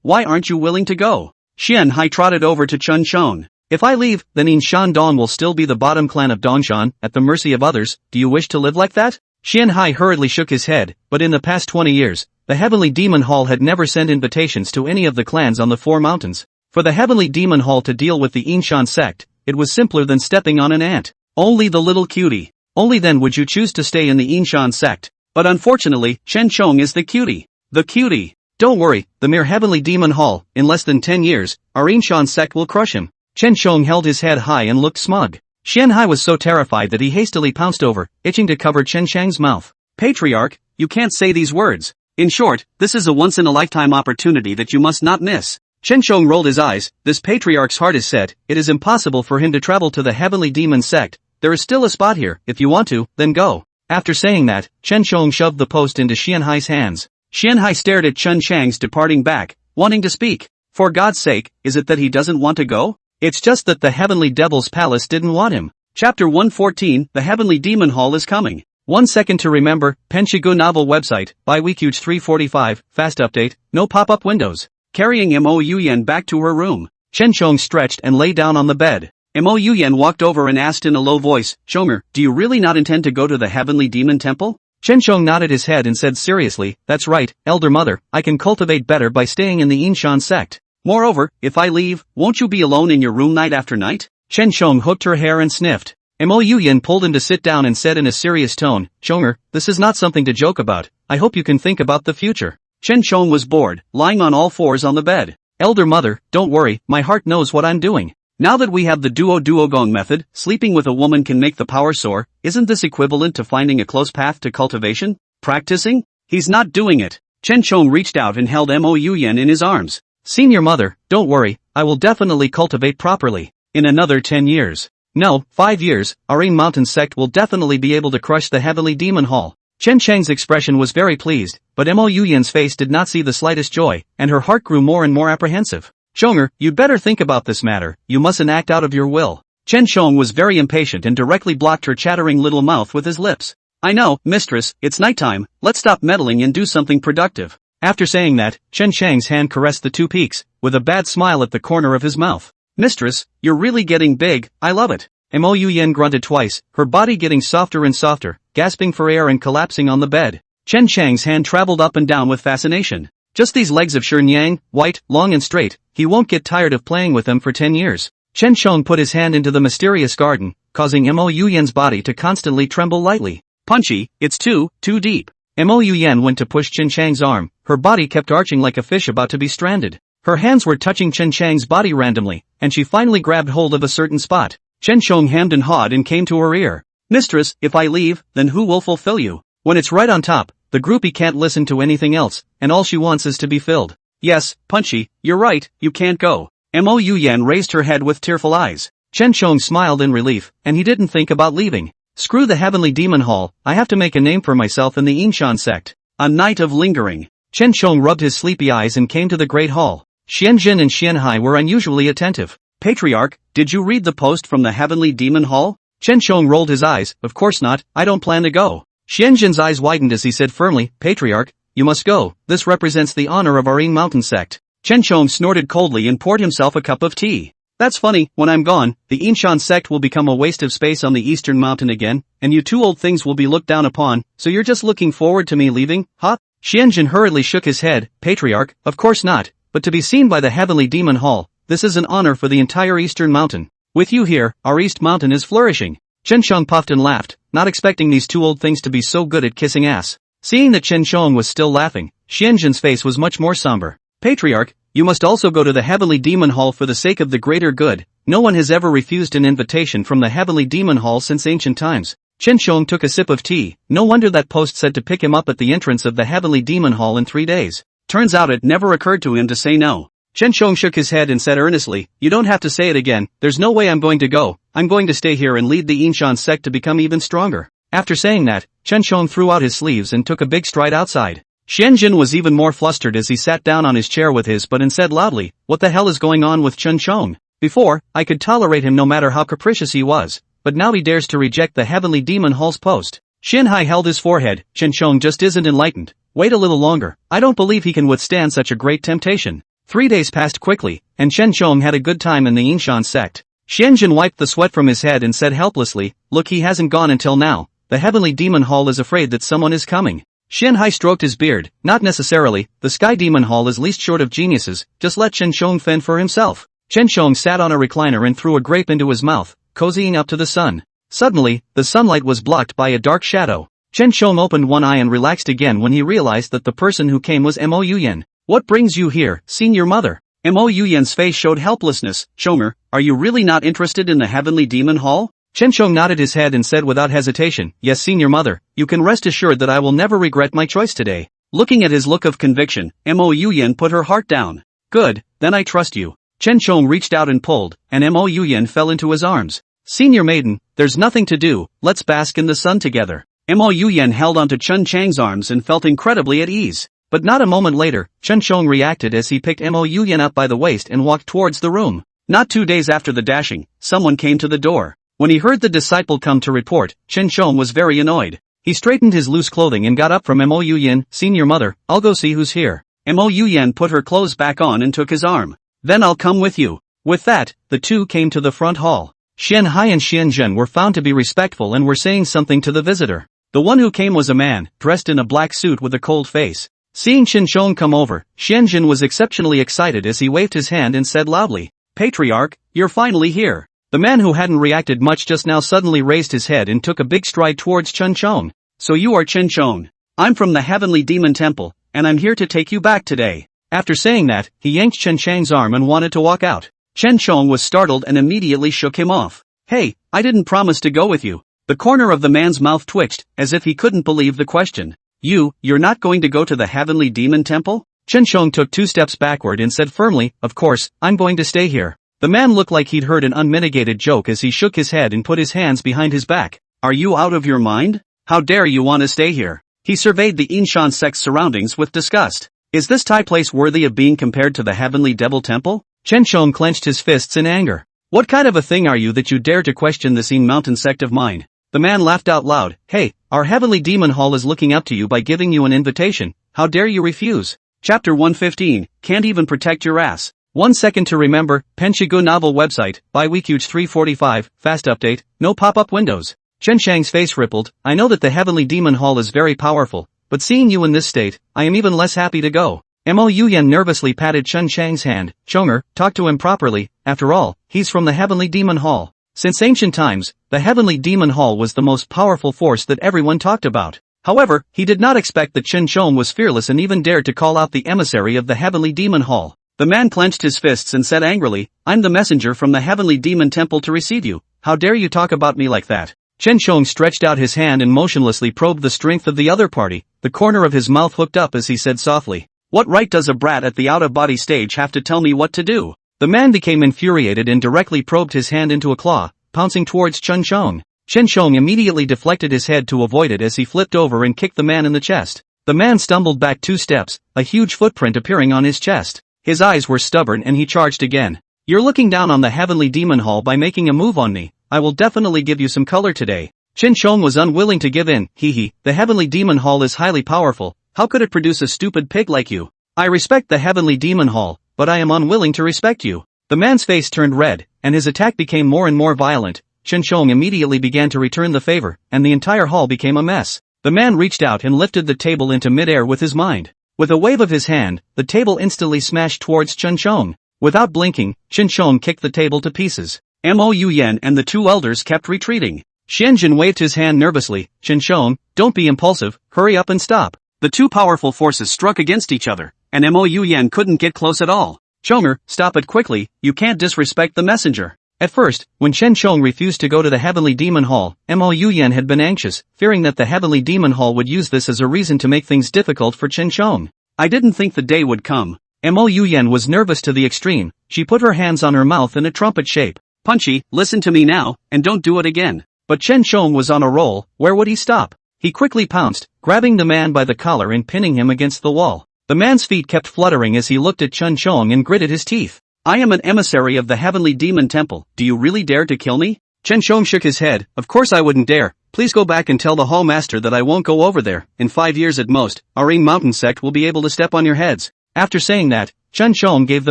Speaker 2: Why aren't you willing to go? Tian Heng trotted over to Chen Shong. If I leave, then Yinshan Dong will still be the bottom clan of Dongshan, at the mercy of others, do you wish to live like that? Tian Heng hurriedly shook his head, but in the past 20 years, the Heavenly Demon Hall had never sent invitations to any of the clans on the Four Mountains. For the Heavenly Demon Hall to deal with the Yinshan sect, it was simpler than stepping on an ant. Only the little cutie. Only then would you choose to stay in the Yinshan sect. But unfortunately, Chen Shong is the cutie. The cutie. Don't worry, the mere Heavenly Demon Hall, in less than 10 years, our Yinshan sect will crush him. Chen Shong held his head high and looked smug. Tian Heng was so terrified that he hastily pounced over, itching to cover Chen Shang's mouth. Patriarch, you can't say these words. In short, this is a once-in-a-lifetime opportunity that you must not miss. Chen Shong rolled his eyes, this patriarch's heart is set, it is impossible for him to travel to the Heavenly Demon sect, there is still a spot here, if you want to, then go. After saying that, Chen Shong shoved the post into Tian Heng's hands. Tian Heng stared at Chen Shang's departing back, wanting to speak. For God's sake, is it that he doesn't want to go? It's just that the Heavenly Devil's Palace didn't want him. Chapter 114, The Heavenly Demon Hall is coming. 1 second to remember, Penshigu novel website, by Weekuge 345, fast update, no pop-up windows. Carrying Mo Yuyan back to her room, Chen Shong stretched and lay down on the bed. Mo Yuyan walked over and asked in a low voice, Chonger, do you really not intend to go to the Heavenly Demon Temple? Chen Shong nodded his head and said seriously, that's right, Elder Mother, I can cultivate better by staying in the Yinshan sect. Moreover, if I leave, won't you be alone in your room night after night? Chen Shong hooked her hair and sniffed. Mo Yuyan pulled him to sit down and said in a serious tone, Chonger, this is not something to joke about, I hope you can think about the future. Chen Shong was bored, lying on all fours on the bed. Elder Mother, don't worry, my heart knows what I'm doing. Now that we have the duo-duogong method, sleeping with a woman can make the power soar, isn't this equivalent to finding a close path to cultivation? Practicing? He's not doing it. Chen Shong reached out and held Mo Yuyan in his arms. Senior Mother, don't worry, I will definitely cultivate properly. In another 10 years. No, 5 years, our Ing Mountain sect will definitely be able to crush the Heavenly Demon Hall. Chen Shang's expression was very pleased, but Mo Yuyan's face did not see the slightest joy, and her heart grew more and more apprehensive. Chonger, you'd better think about this matter, you mustn't act out of your will. Chen Shong was very impatient and directly blocked her chattering little mouth with his lips. I know, mistress, it's nighttime, let's stop meddling and do something productive. After saying that, Chen Shang's hand caressed the two peaks, with a bad smile at the corner of his mouth. Mistress, you're really getting big, I love it. Mo Yuyan grunted twice, her body getting softer and softer, gasping for air and collapsing on the bed. Chen Shang's hand traveled up and down with fascination. Just these legs of Shenyang, white, long and straight, he won't get tired of playing with them for 10 years. Chen Shong put his hand into the mysterious garden, causing Mo Yuyan's body to constantly tremble lightly. Punchy, it's too deep. Mo Yuyan went to push Chen Chang's arm, her body kept arching like a fish about to be stranded. Her hands were touching Chen Chang's body randomly, and she finally grabbed hold of a certain spot. Chen Shong hemmed and hawed and came to her ear. Mistress, if I leave, then who will fulfill you? When it's right on top, the groupie can't listen to anything else, and all she wants is to be filled. Yes, Punchy, you're right, you can't go. Mo Yuyan raised her head with tearful eyes. Chen Shong smiled in relief, and he didn't think about leaving. Screw the Heavenly Demon Hall, I have to make a name for myself in the Yinshan sect. A night of lingering. Chen Shong rubbed his sleepy eyes and came to the Great Hall. Xianjin and Xianhai were unusually attentive. Patriarch, did you read the post from the Heavenly Demon Hall? Chen Shong rolled his eyes, of course not, I don't plan to go. Xianjin's eyes widened as he said firmly, Patriarch, you must go, this represents the honor of our Ing Mountain sect. Chen Shong snorted coldly and poured himself a cup of tea. That's funny, when I'm gone, the Yinshan sect will become a waste of space on the eastern mountain again, and you two old things will be looked down upon, so you're just looking forward to me leaving, huh? Xianjin hurriedly shook his head, Patriarch, of course not, but to be seen by the Heavenly Demon Hall, this is an honor for the entire eastern mountain. With you here, our east mountain is flourishing. Chen Shong puffed and laughed, not expecting these two old things to be so good at kissing ass. Seeing that Chen Shong was still laughing, Xianjun's face was much more somber. Patriarch, you must also go to the Heavenly Demon Hall for the sake of the greater good. No one has ever refused an invitation from the Heavenly Demon Hall since ancient times. Chen Shong took a sip of tea. No wonder that post said to pick him up at the entrance of the Heavenly Demon Hall in 3 days. Turns out it never occurred to him to say no. Chen Shong shook his head and said earnestly, you don't have to say it again, there's no way I'm going to go. I'm going to stay here and lead the Yinshan sect to become even stronger. After saying that, Chen Shong threw out his sleeves and took a big stride outside. Xianjun was even more flustered as he sat down on his chair with his butt and said loudly, what the hell is going on with Chen Shong? Before, I could tolerate him no matter how capricious he was, but now he dares to reject the Heavenly Demon Hall's post. Xin Hai held his forehead. Chen Shong just isn't enlightened. Wait a little longer. I don't believe he can withstand such a great temptation. 3 days passed quickly, and Chen Shong had a good time in the Yinshan sect. Xianjun wiped the sweat from his head and said helplessly, look, he hasn't gone until now. The Heavenly Demon Hall is afraid that someone is coming. Xin Hai stroked his beard. Not necessarily, the Sky Demon Hall is least short of geniuses, just let Chen Shong fend for himself. Chen Shong sat on a recliner and threw a grape into his mouth, cozying up to the sun. Suddenly, the sunlight was blocked by a dark shadow. Chen Shong opened one eye and relaxed again when he realized that the person who came was Mo Yuyan. What brings you here, senior mother? Mo Yuyan's face showed helplessness. Shomer, are you really not interested in the Heavenly Demon Hall? Chen Shong nodded his head and said without hesitation, yes, senior mother, you can rest assured that I will never regret my choice today. Looking at his look of conviction, Mo Yuyan put her heart down. Good, then I trust you. Chen Shong reached out and pulled, and Mo Yuyan fell into his arms. Senior maiden, there's nothing to do, let's bask in the sun together. Mo Yuyan held onto Chen Chang's arms and felt incredibly at ease. But not a moment later, Chen Shong reacted as he picked Mo Yuyan up by the waist and walked towards the room. Not 2 days after the dashing, someone came to the door. When he heard the disciple come to report, Chen Shong was very annoyed. He straightened his loose clothing and got up from Mo Yuyan. Senior mother, I'll go see who's here. Mo Yuyan put her clothes back on and took his arm. Then I'll come with you. With that, the two came to the front hall. Xian Hai and Xianzhen were found to be respectful and were saying something to the visitor. The one who came was a man, dressed in a black suit with a cold face. Seeing Chen Shong come over, Xianzhen was exceptionally excited as he waved his hand and said loudly, Patriarch, you're finally here. The man who hadn't reacted much just now suddenly raised his head and took a big stride towards Chen Shong. So you are Chen Shong. I'm from the Heavenly Demon Temple, and I'm here to take you back today. After saying that, he yanked Chen Chang's arm and wanted to walk out. Chen Shong was startled and immediately shook him off. Hey, I didn't promise to go with you. The corner of the man's mouth twitched, as if he couldn't believe the question. You're not going to go to the Heavenly Demon Temple? Chen Shong took 2 steps backward and said firmly, of course, I'm going to stay here. The man looked like he'd heard an unmitigated joke as he shook his head and put his hands behind his back. Are you out of your mind? How dare you want to stay here? He surveyed the Yinshan sect's surroundings with disgust. Is this Thai place worthy of being compared to the Heavenly Devil Temple? Chen Shong clenched his fists in anger. What kind of a thing are you that you dare to question this Yin Mountain sect of mine? The man laughed out loud. Hey, our Heavenly Demon Hall is looking up to you by giving you an invitation. How dare you refuse? Chapter 115, Can't Even Protect Your Ass. 1 second to remember, Penshigu novel website, by Weekuge 345, fast update, no pop-up windows. Chen Shang's face rippled. I know that the Heavenly Demon Hall is very powerful, but seeing you in this state, I am even less happy to go. Mo Yuyan nervously patted Chen Chang's hand. Chonger, talk to him properly, after all, he's from the Heavenly Demon Hall. Since ancient times, the Heavenly Demon Hall was the most powerful force that everyone talked about. However, he did not expect that Chen Shong was fearless and even dared to call out the emissary of the Heavenly Demon Hall. The man clenched his fists and said angrily, I'm the messenger from the Heavenly Demon Temple to receive you. How dare you talk about me like that? Chen Shong stretched out his hand and motionlessly probed the strength of the other party. The corner of his mouth hooked up as he said softly, what right does a brat at the out-of-body stage have to tell me what to do? The man became infuriated and directly probed his hand into a claw, pouncing towards Chen Shong. Chen Shong immediately deflected his head to avoid it as he flipped over and kicked the man in the chest. The man stumbled back 2 steps, a huge footprint appearing on his chest. His eyes were stubborn and he charged again. You're looking down on the Heavenly Demon Hall by making a move on me. I will definitely give you some color today. Chen Shong was unwilling to give in. The Heavenly Demon Hall is highly powerful. How could it produce a stupid pig like you? I respect the Heavenly Demon Hall, but I am unwilling to respect you. The man's face turned red, and his attack became more and more violent. Chen Shong immediately began to return the favor, and the entire hall became a mess. The man reached out and lifted the table into midair with his mind. With a wave of his hand, the table instantly smashed towards Chen Shong. Without blinking, Chen Shong kicked the table to pieces. Mo Yuyan and the 2 elders kept retreating. Xianjun waved his hand nervously. Chen Shong, don't be impulsive, hurry up and stop. The two powerful forces struck against each other, and Mo Yan couldn't get close at all. Chonger, stop it quickly, you can't disrespect the messenger. At first, when Chen Shong refused to go to the Heavenly Demon Hall, Mo Yan had been anxious, fearing that the Heavenly Demon Hall would use this as a reason to make things difficult for Chen Shong. I didn't think the day would come. Mo Yan was nervous to the extreme. She put her hands on her mouth in a trumpet shape. Punchy, listen to me now, and don't do it again. But Chen Shong was on a roll. Where would he stop? He quickly pounced, grabbing the man by the collar and pinning him against the wall. The man's feet kept fluttering as he looked at Chen Shong and gritted his teeth. I am an emissary of the Heavenly Demon Temple. Do you really dare to kill me? Chen Shong shook his head. Of course I wouldn't dare. Please go back and tell the Hall Master that I won't go over there. In 5 years at most, our Mountain Sect will be able to step on your heads. After saying that, Chen Shong gave the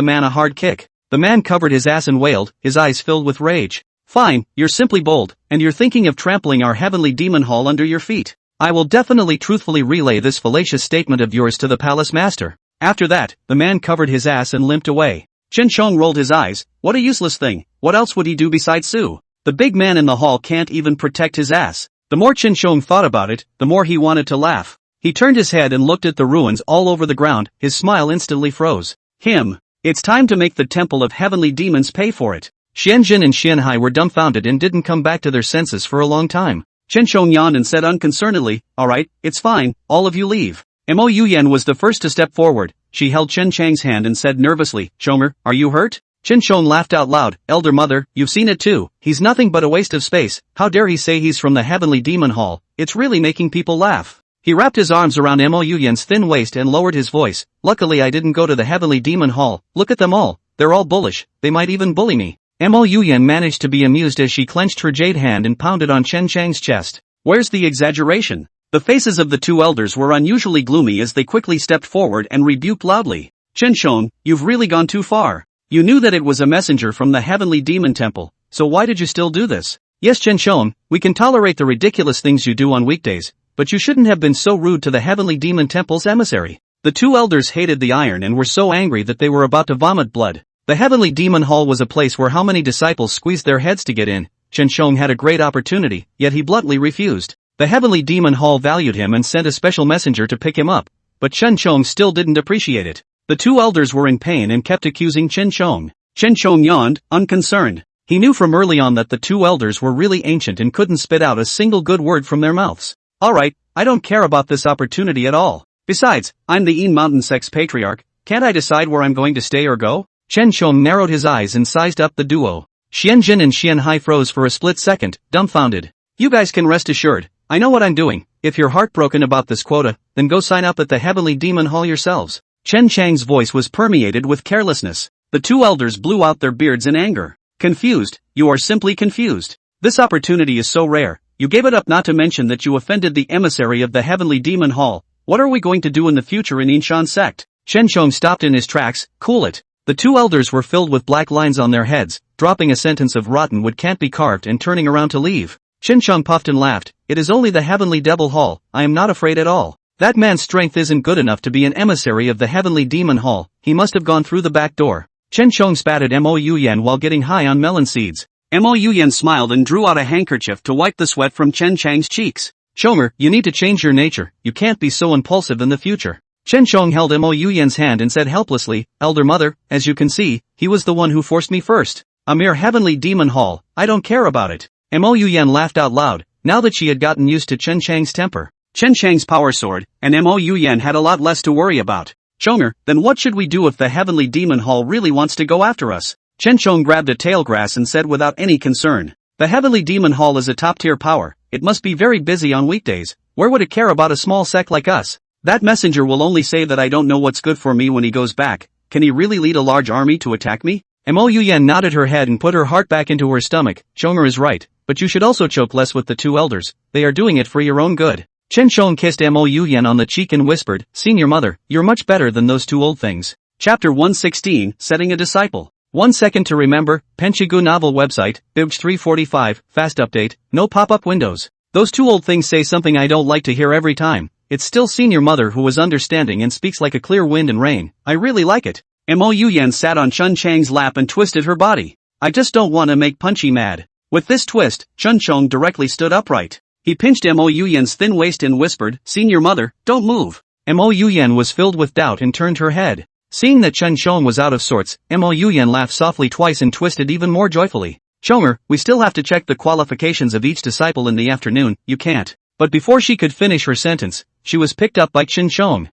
Speaker 2: man a hard kick. The man covered his ass and wailed, his eyes filled with rage. Fine, you're simply bold, and you're thinking of trampling our Heavenly Demon Hall under your feet. I will definitely truthfully relay this fallacious statement of yours to the Palace Master. After that, the man covered his ass and limped away. Chen Shong rolled his eyes. What a useless thing. What else would he do besides sue? The big man in the hall can't even protect his ass. The more Chen Shong thought about it, the more he wanted to laugh. He turned his head and looked at the ruins all over the ground. His smile instantly froze. It's time to make the Temple of Heavenly Demons pay for it. Xianjin and Xianhai were dumbfounded and didn't come back to their senses for a long time. Chen Shong yawned and said unconcernedly, alright, it's fine, all of you leave. Mo Yan was the first to step forward. She held Chen Chang's hand and said nervously, Chomer, are you hurt? Chen Shong laughed out loud. Elder mother, you've seen it too. He's nothing but a waste of space. How dare he say he's from the Heavenly Demon Hall? It's really making people laugh. He wrapped his arms around Mo Yan's thin waist and lowered his voice. Luckily I didn't go to the Heavenly Demon Hall. Look at them all. They're all bullish. They might even bully me. Mo Yan managed to be amused as she clenched her jade hand and pounded on Chen Chang's chest. Where's the exaggeration? The faces of the two elders were unusually gloomy as they quickly stepped forward and rebuked loudly. Chen Shong, you've really gone too far. You knew that it was a messenger from the Heavenly Demon Temple, so why did you still do this? Yes Chen Shong, we can tolerate the ridiculous things you do on weekdays, but you shouldn't have been so rude to the Heavenly Demon Temple's emissary. The two elders hated the iron and were so angry that they were about to vomit blood. The Heavenly Demon Hall was a place where how many disciples squeezed their heads to get in. Chen Shong had a great opportunity, yet he bluntly refused. The Heavenly Demon Hall valued him and sent a special messenger to pick him up, but Chen Shong still didn't appreciate it. The two elders were in pain and kept accusing Chen Shong. Chen Shong yawned, unconcerned. He knew from early on that the two elders were really ancient and couldn't spit out a single good word from their mouths. Alright, I don't care about this opportunity at all. Besides, I'm the Mountain Sect's patriarch, can't I decide where I'm going to stay or go? Chen Shong narrowed his eyes and sized up the duo. Xianjin and Xianhai froze for a split second, dumbfounded. You guys can rest assured, I know what I'm doing. If you're heartbroken about this quota, then go sign up at the Heavenly Demon Hall yourselves. Chen Chang's voice was permeated with carelessness. The two elders blew out their beards in anger. Confused, you are simply confused. This opportunity is so rare, you gave it up not to mention that you offended the emissary of the Heavenly Demon Hall. What are we going to do in the future in Inshan Sect? Chen Shong stopped in his tracks, cool it. The two elders were filled with black lines on their heads, dropping a sentence of rotten wood can't be carved and turning around to leave. Chen Shong puffed and laughed. It is only the Heavenly Devil Hall, I am not afraid at all. That man's strength isn't good enough to be an emissary of the Heavenly Demon Hall, he must have gone through the back door. Chen Shong spat at Mo Yan while getting high on melon seeds. Mo Yan smiled and drew out a handkerchief to wipe the sweat from Chen Chang's cheeks. Chomer, you need to change your nature, you can't be so impulsive in the future. Chen Shong held Mo Yan's hand and said helplessly, Elder Mother, as you can see, he was the one who forced me first. A mere Heavenly Demon Hall, I don't care about it. Mo Yan laughed out loud, now that she had gotten used to Chen Chang's temper. Chen Chang's power soared, and Mo Yan had a lot less to worry about. Chomer, then what should we do if the Heavenly Demon Hall really wants to go after us? Chen Shong grabbed a tail grass and said without any concern. The Heavenly Demon Hall is a top-tier power, it must be very busy on weekdays, where would it care about a small sect like us? That messenger will only say that I don't know what's good for me when he goes back. Can he really lead a large army to attack me? Mo Yan nodded her head and put her heart back into her stomach. Chomer is right, but you should also choke less with the two elders, they are doing it for your own good. Chen Shong kissed Mo Yan on the cheek and whispered, Senior Mother, you're much better than those two old things. Chapter 116, Setting a Disciple. 1 second to remember, Penchigu novel website, Bibj 345, fast update, no pop-up windows. Those two old things say something I don't like to hear every time. It's still Senior Mother who is understanding and speaks like a clear wind and rain. I really like it. Mo Yan sat on Chen Chang's lap and twisted her body. I just don't want to make Punchy mad. With this twist, Chun Chong directly stood upright. He pinched Mo Yuyan's thin waist and whispered, "Senior mother, don't move."
Speaker 1: Mo Yuyan was filled with doubt and turned her head. Seeing that Chun Chong was out of sorts, Mo Yuyan laughed softly twice and twisted even more joyfully. "Chonger, we still have to check the qualifications of each disciple in the afternoon, you can't." But before she could finish her sentence, she was picked up by Chin Chong.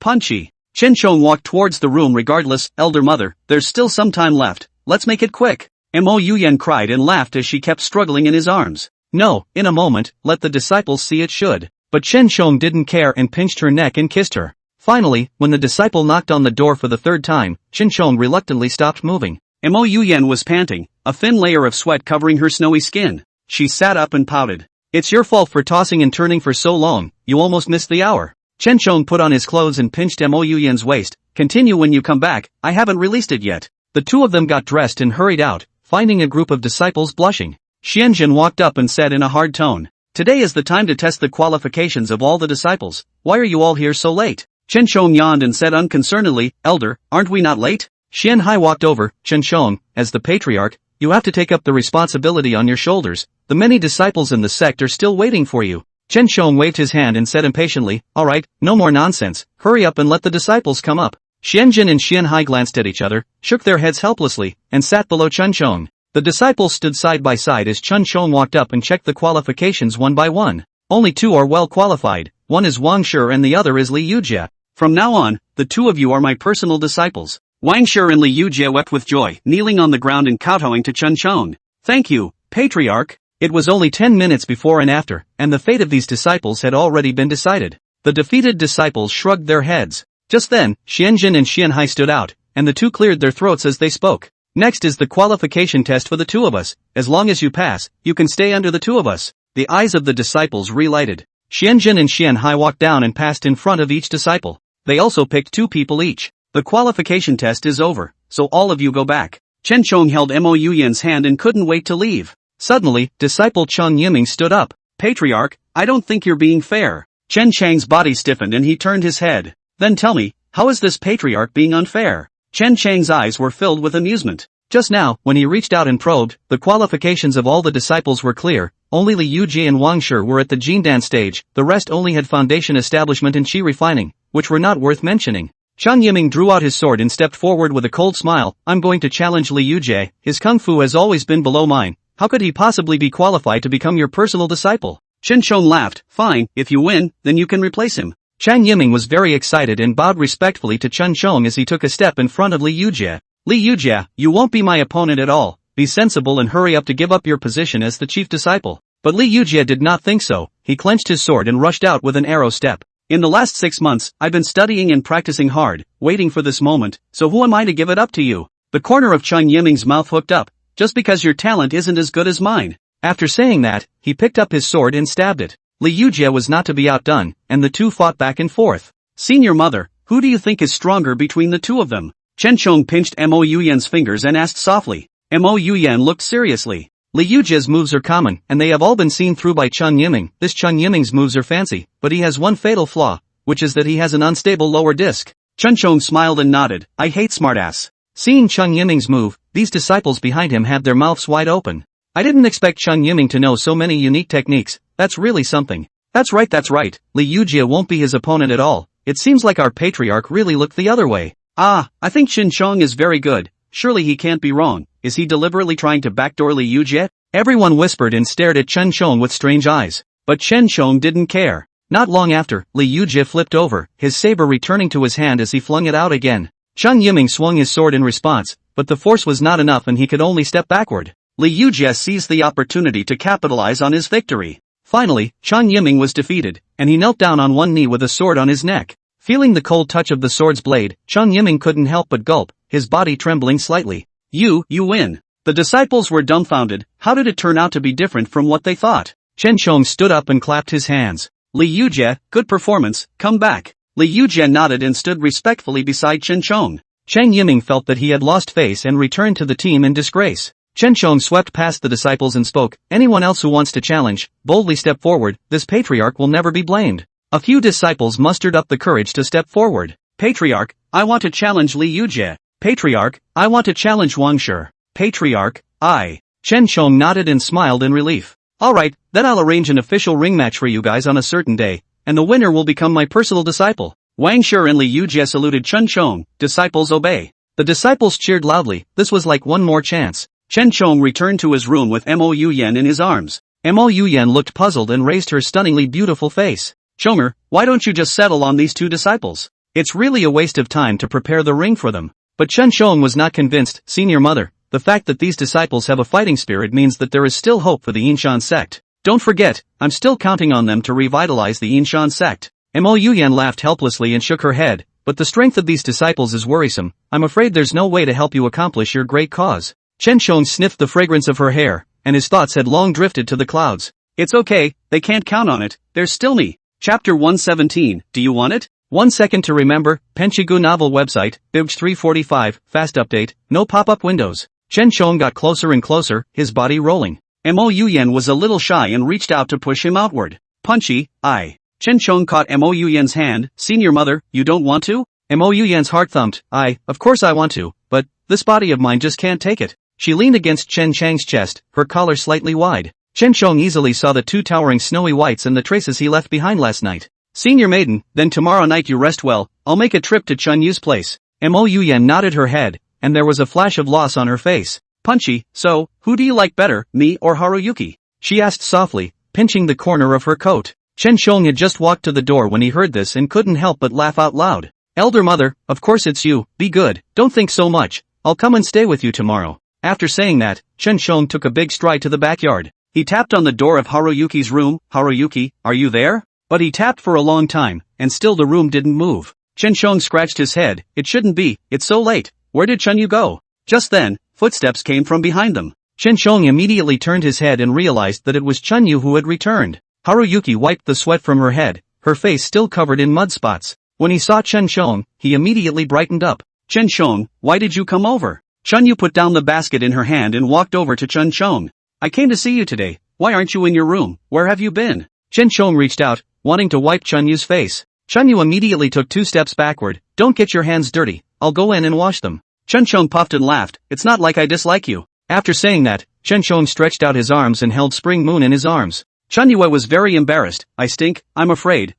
Speaker 1: Punchy. Chin Chong walked towards the room regardless. "Elder mother, there's still some time left, let's make it quick." Mo Yuyan cried and laughed as she kept struggling in his arms. "No, in a moment, let the disciples see it should." But Chen Chong didn't care and pinched her neck and kissed her. Finally, when the disciple knocked on the door for the third time, Chen Chong reluctantly stopped moving.
Speaker 2: Mo Yuyan was panting, a thin layer of sweat covering her snowy skin. She sat up and pouted.
Speaker 1: "It's your fault for tossing and turning for so long, you almost missed the hour." Chen Chong put on his clothes and pinched Mo Yuyan's waist. "Continue when you come back, I haven't released it yet." The two of them got dressed and hurried out, finding a group of disciples blushing. Xianjin walked up and said in a hard tone, "Today is the time to test the qualifications of all the disciples, why are you all here so late?"
Speaker 2: Chen Chong yawned and said unconcernedly, "Elder, aren't we not late?"
Speaker 1: Xian Hai walked over. "Chen Chong, as the patriarch, you have to take up the responsibility on your shoulders, the many disciples in the sect are still waiting for you." Chen Chong waved his hand and said impatiently, "Alright, no more nonsense, hurry up and let the disciples come up." Xianjin and Xian Hai glanced at each other, shook their heads helplessly, and sat below Chun Chong. The disciples stood side by side as Chun Chong walked up and checked the qualifications one by one. Only two are well qualified, one is Wang Shi and the other is Li Yujie.
Speaker 2: "From now on, the two of you are my personal disciples." Wang Shi and Li Yujie wept with joy, kneeling on the ground and kowtowing to Chun Chong. "Thank you, patriarch."
Speaker 1: It was only 10 minutes before and after, and the fate of these disciples had already been decided. The defeated disciples shrugged their heads. Just then, Xianjin and Xian Hai stood out, and the two cleared their throats as they spoke. "Next is the qualification test for the two of us. As long as you pass, you can stay under the two of us." The eyes of the disciples relighted. Xianjin and Xian Hai walked down and passed in front of each disciple. They also picked two people each. "The qualification test is over, so all of you go back." Chen Chong held Mo Yuyan's hand and couldn't wait to leave. Suddenly, disciple Cheng Yiming stood up.
Speaker 2: "Patriarch, I don't think you're being fair." Chen Chang's body stiffened and he turned his head. "Then tell me, how is this patriarch being unfair?" Chen Chang's eyes were filled with amusement.
Speaker 1: Just now, when he reached out and probed, the qualifications of all the disciples were clear. Only Li Yujie and Wang Shi were at the Jindan stage, the rest only had foundation establishment and qi refining, which were not worth mentioning. Cheng Yiming drew out his sword and stepped forward with a cold smile. "I'm going to challenge Li Yujie, his kung fu has always been below mine. How could he possibly be qualified to become your personal disciple?"
Speaker 2: Chen Chong laughed. "Fine, if you win, then you can replace him."
Speaker 1: Cheng Yiming was very excited and bowed respectfully to Chen Chong as he took a step in front of Li Yujie. "Li Yujie, you won't be my opponent at all. Be sensible and hurry up to give up your position as the chief disciple." But Li Yujie did not think so. He clenched his sword and rushed out with an arrow step.
Speaker 2: "In the last 6 months, I've been studying and practicing hard, waiting for this moment, so who am I to give it up to you?" The corner of Cheng Yiming's mouth hooked up. "Just because your talent isn't as good as mine."
Speaker 1: After saying that, he picked up his sword and stabbed it. Li Yujie was not to be outdone, and the two fought back and forth.
Speaker 2: "Senior mother, who do you think is stronger between the two of them?" Chen Chong pinched Mo Yuyan's fingers and asked softly. Mo Yuyan looked seriously.
Speaker 1: "Li Yujie's moves are common, and they have all been seen through by Cheng Yiming. This Cheng Yiming's moves are fancy, but he has one fatal flaw, which is that he has an unstable lower disc."
Speaker 2: Chen Chong smiled and nodded. "I hate smartass."
Speaker 1: Seeing Cheng Yiming's move, these disciples behind him had their mouths wide open. "I didn't expect Cheng Yiming to know so many unique techniques, that's really something." That's right, Li Yujie won't be his opponent at all. It seems like our patriarch really looked the other way."
Speaker 2: "Ah, I think Chen Chong is very good, surely he can't be wrong. Is he deliberately trying to backdoor Li Yujie?"
Speaker 1: Everyone whispered and stared at Chen Chong with strange eyes. But Chen Chong didn't care. Not long after, Li Yujie flipped over, his saber returning to his hand as he flung it out again. Cheng Yiming swung his sword in response, but the force was not enough and he could only step backward.
Speaker 2: Li Yujie seized the opportunity to capitalize on his victory.
Speaker 1: Finally, Cheng Yiming was defeated, and he knelt down on one knee with a sword on his neck. Feeling the cold touch of the sword's blade, Cheng Yiming couldn't help but gulp, his body trembling slightly.
Speaker 2: You win." The disciples were dumbfounded. How did it turn out to be different from what they thought?
Speaker 1: Chen Chong stood up and clapped his hands.
Speaker 2: "Li Yujie, good performance, come back." Li Yujie nodded and stood respectfully beside Chen Chong.
Speaker 1: Cheng Yiming felt that he had lost face and returned to the team in disgrace. Chen Chong swept past the disciples and spoke, "Anyone else who wants to challenge, boldly step forward, this patriarch will never be blamed." A few disciples mustered up the courage to step forward.
Speaker 2: "Patriarch, I want to challenge Li Yujie." "Patriarch, I want to challenge Wang Shi." "Patriarch, I." Chen Chong nodded and smiled in relief. Alright, then I'll arrange an official ring match for you guys on a certain day, and the winner will become my personal disciple. Wang Shi and Li Yujie saluted Chen Chong, disciples obey. The disciples cheered loudly, this was like one more chance. Chen Chong returned to his room with Mo Yuyan in his arms. Mo Yuyan looked puzzled and raised her stunningly beautiful face. Chonger, why don't you just settle on these two disciples? It's really a waste of time to prepare the ring for them. But Chen Chong was not convinced. Senior mother, the fact that these disciples have a fighting spirit means that there is still hope for the Yinshan sect. Don't forget, I'm still counting on them to revitalize the Yinshan sect. Mo Yuyan laughed helplessly and shook her head, but the strength of these disciples is worrisome. I'm afraid there's no way to help you accomplish your great cause. Chen Chong sniffed the fragrance of her hair, and his thoughts had long drifted to the clouds. It's okay, they can't count on it, there's still me. Chapter 117, do you want it? 1 second to remember, Penchigu novel website, Bibj 345, fast update, no pop-up windows. Chen Chong got closer and closer, his body rolling. Mo Yuyan was a little shy and reached out to push him outward. Punchy, I. Chen Chong caught Mo Yuyan's hand. Senior mother, you don't want to? Mo Yuyan's heart thumped. Of course I want to, but this body of mine just can't take it. She leaned against Chen Chang's chest, her collar slightly wide. Chen Chong easily saw the two towering snowy whites and the traces he left behind last night. Senior maiden, then tomorrow night you rest well, I'll make a trip to Chun Yu's place. Mo Yuyan nodded her head, and there was a flash of loss on her face. Punchy, so, who do you like better, me or Haruyuki? She asked softly, pinching the corner of her coat. Chen Chong had just walked to the door when he heard this and couldn't help but laugh out loud. Elder mother, of course it's you, be good, don't think so much, I'll come and stay with you tomorrow. After saying that, Chen Chong took a big stride to the backyard. He tapped on the door of Haruyuki's room. Haruyuki, are you there? But he tapped for a long time, and still the room didn't move. Chen Chong scratched his head. It shouldn't be, it's so late, where did Chun Yu go? Just then, footsteps came from behind them. Chen Chong immediately turned his head and realized that it was Chun Yu who had returned. Haruyuki wiped the sweat from her head, her face still covered in mud spots. When he saw Chen Chong, he immediately brightened up. Chen Chong, why did you come over? Chun Yu put down the basket in her hand and walked over to Chen Chong. I came to see you today, why aren't you in your room, where have you been? Chen Chong reached out, wanting to wipe Chun Yu's face. Chun Yu immediately took 2 steps backward. Don't get your hands dirty, I'll go in and wash them. Chen Chong puffed and laughed, it's not like I dislike you. After saying that, Chen Chong stretched out his arms and held Spring Moon in his arms. Chun Yu was very embarrassed. I stink, I'm afraid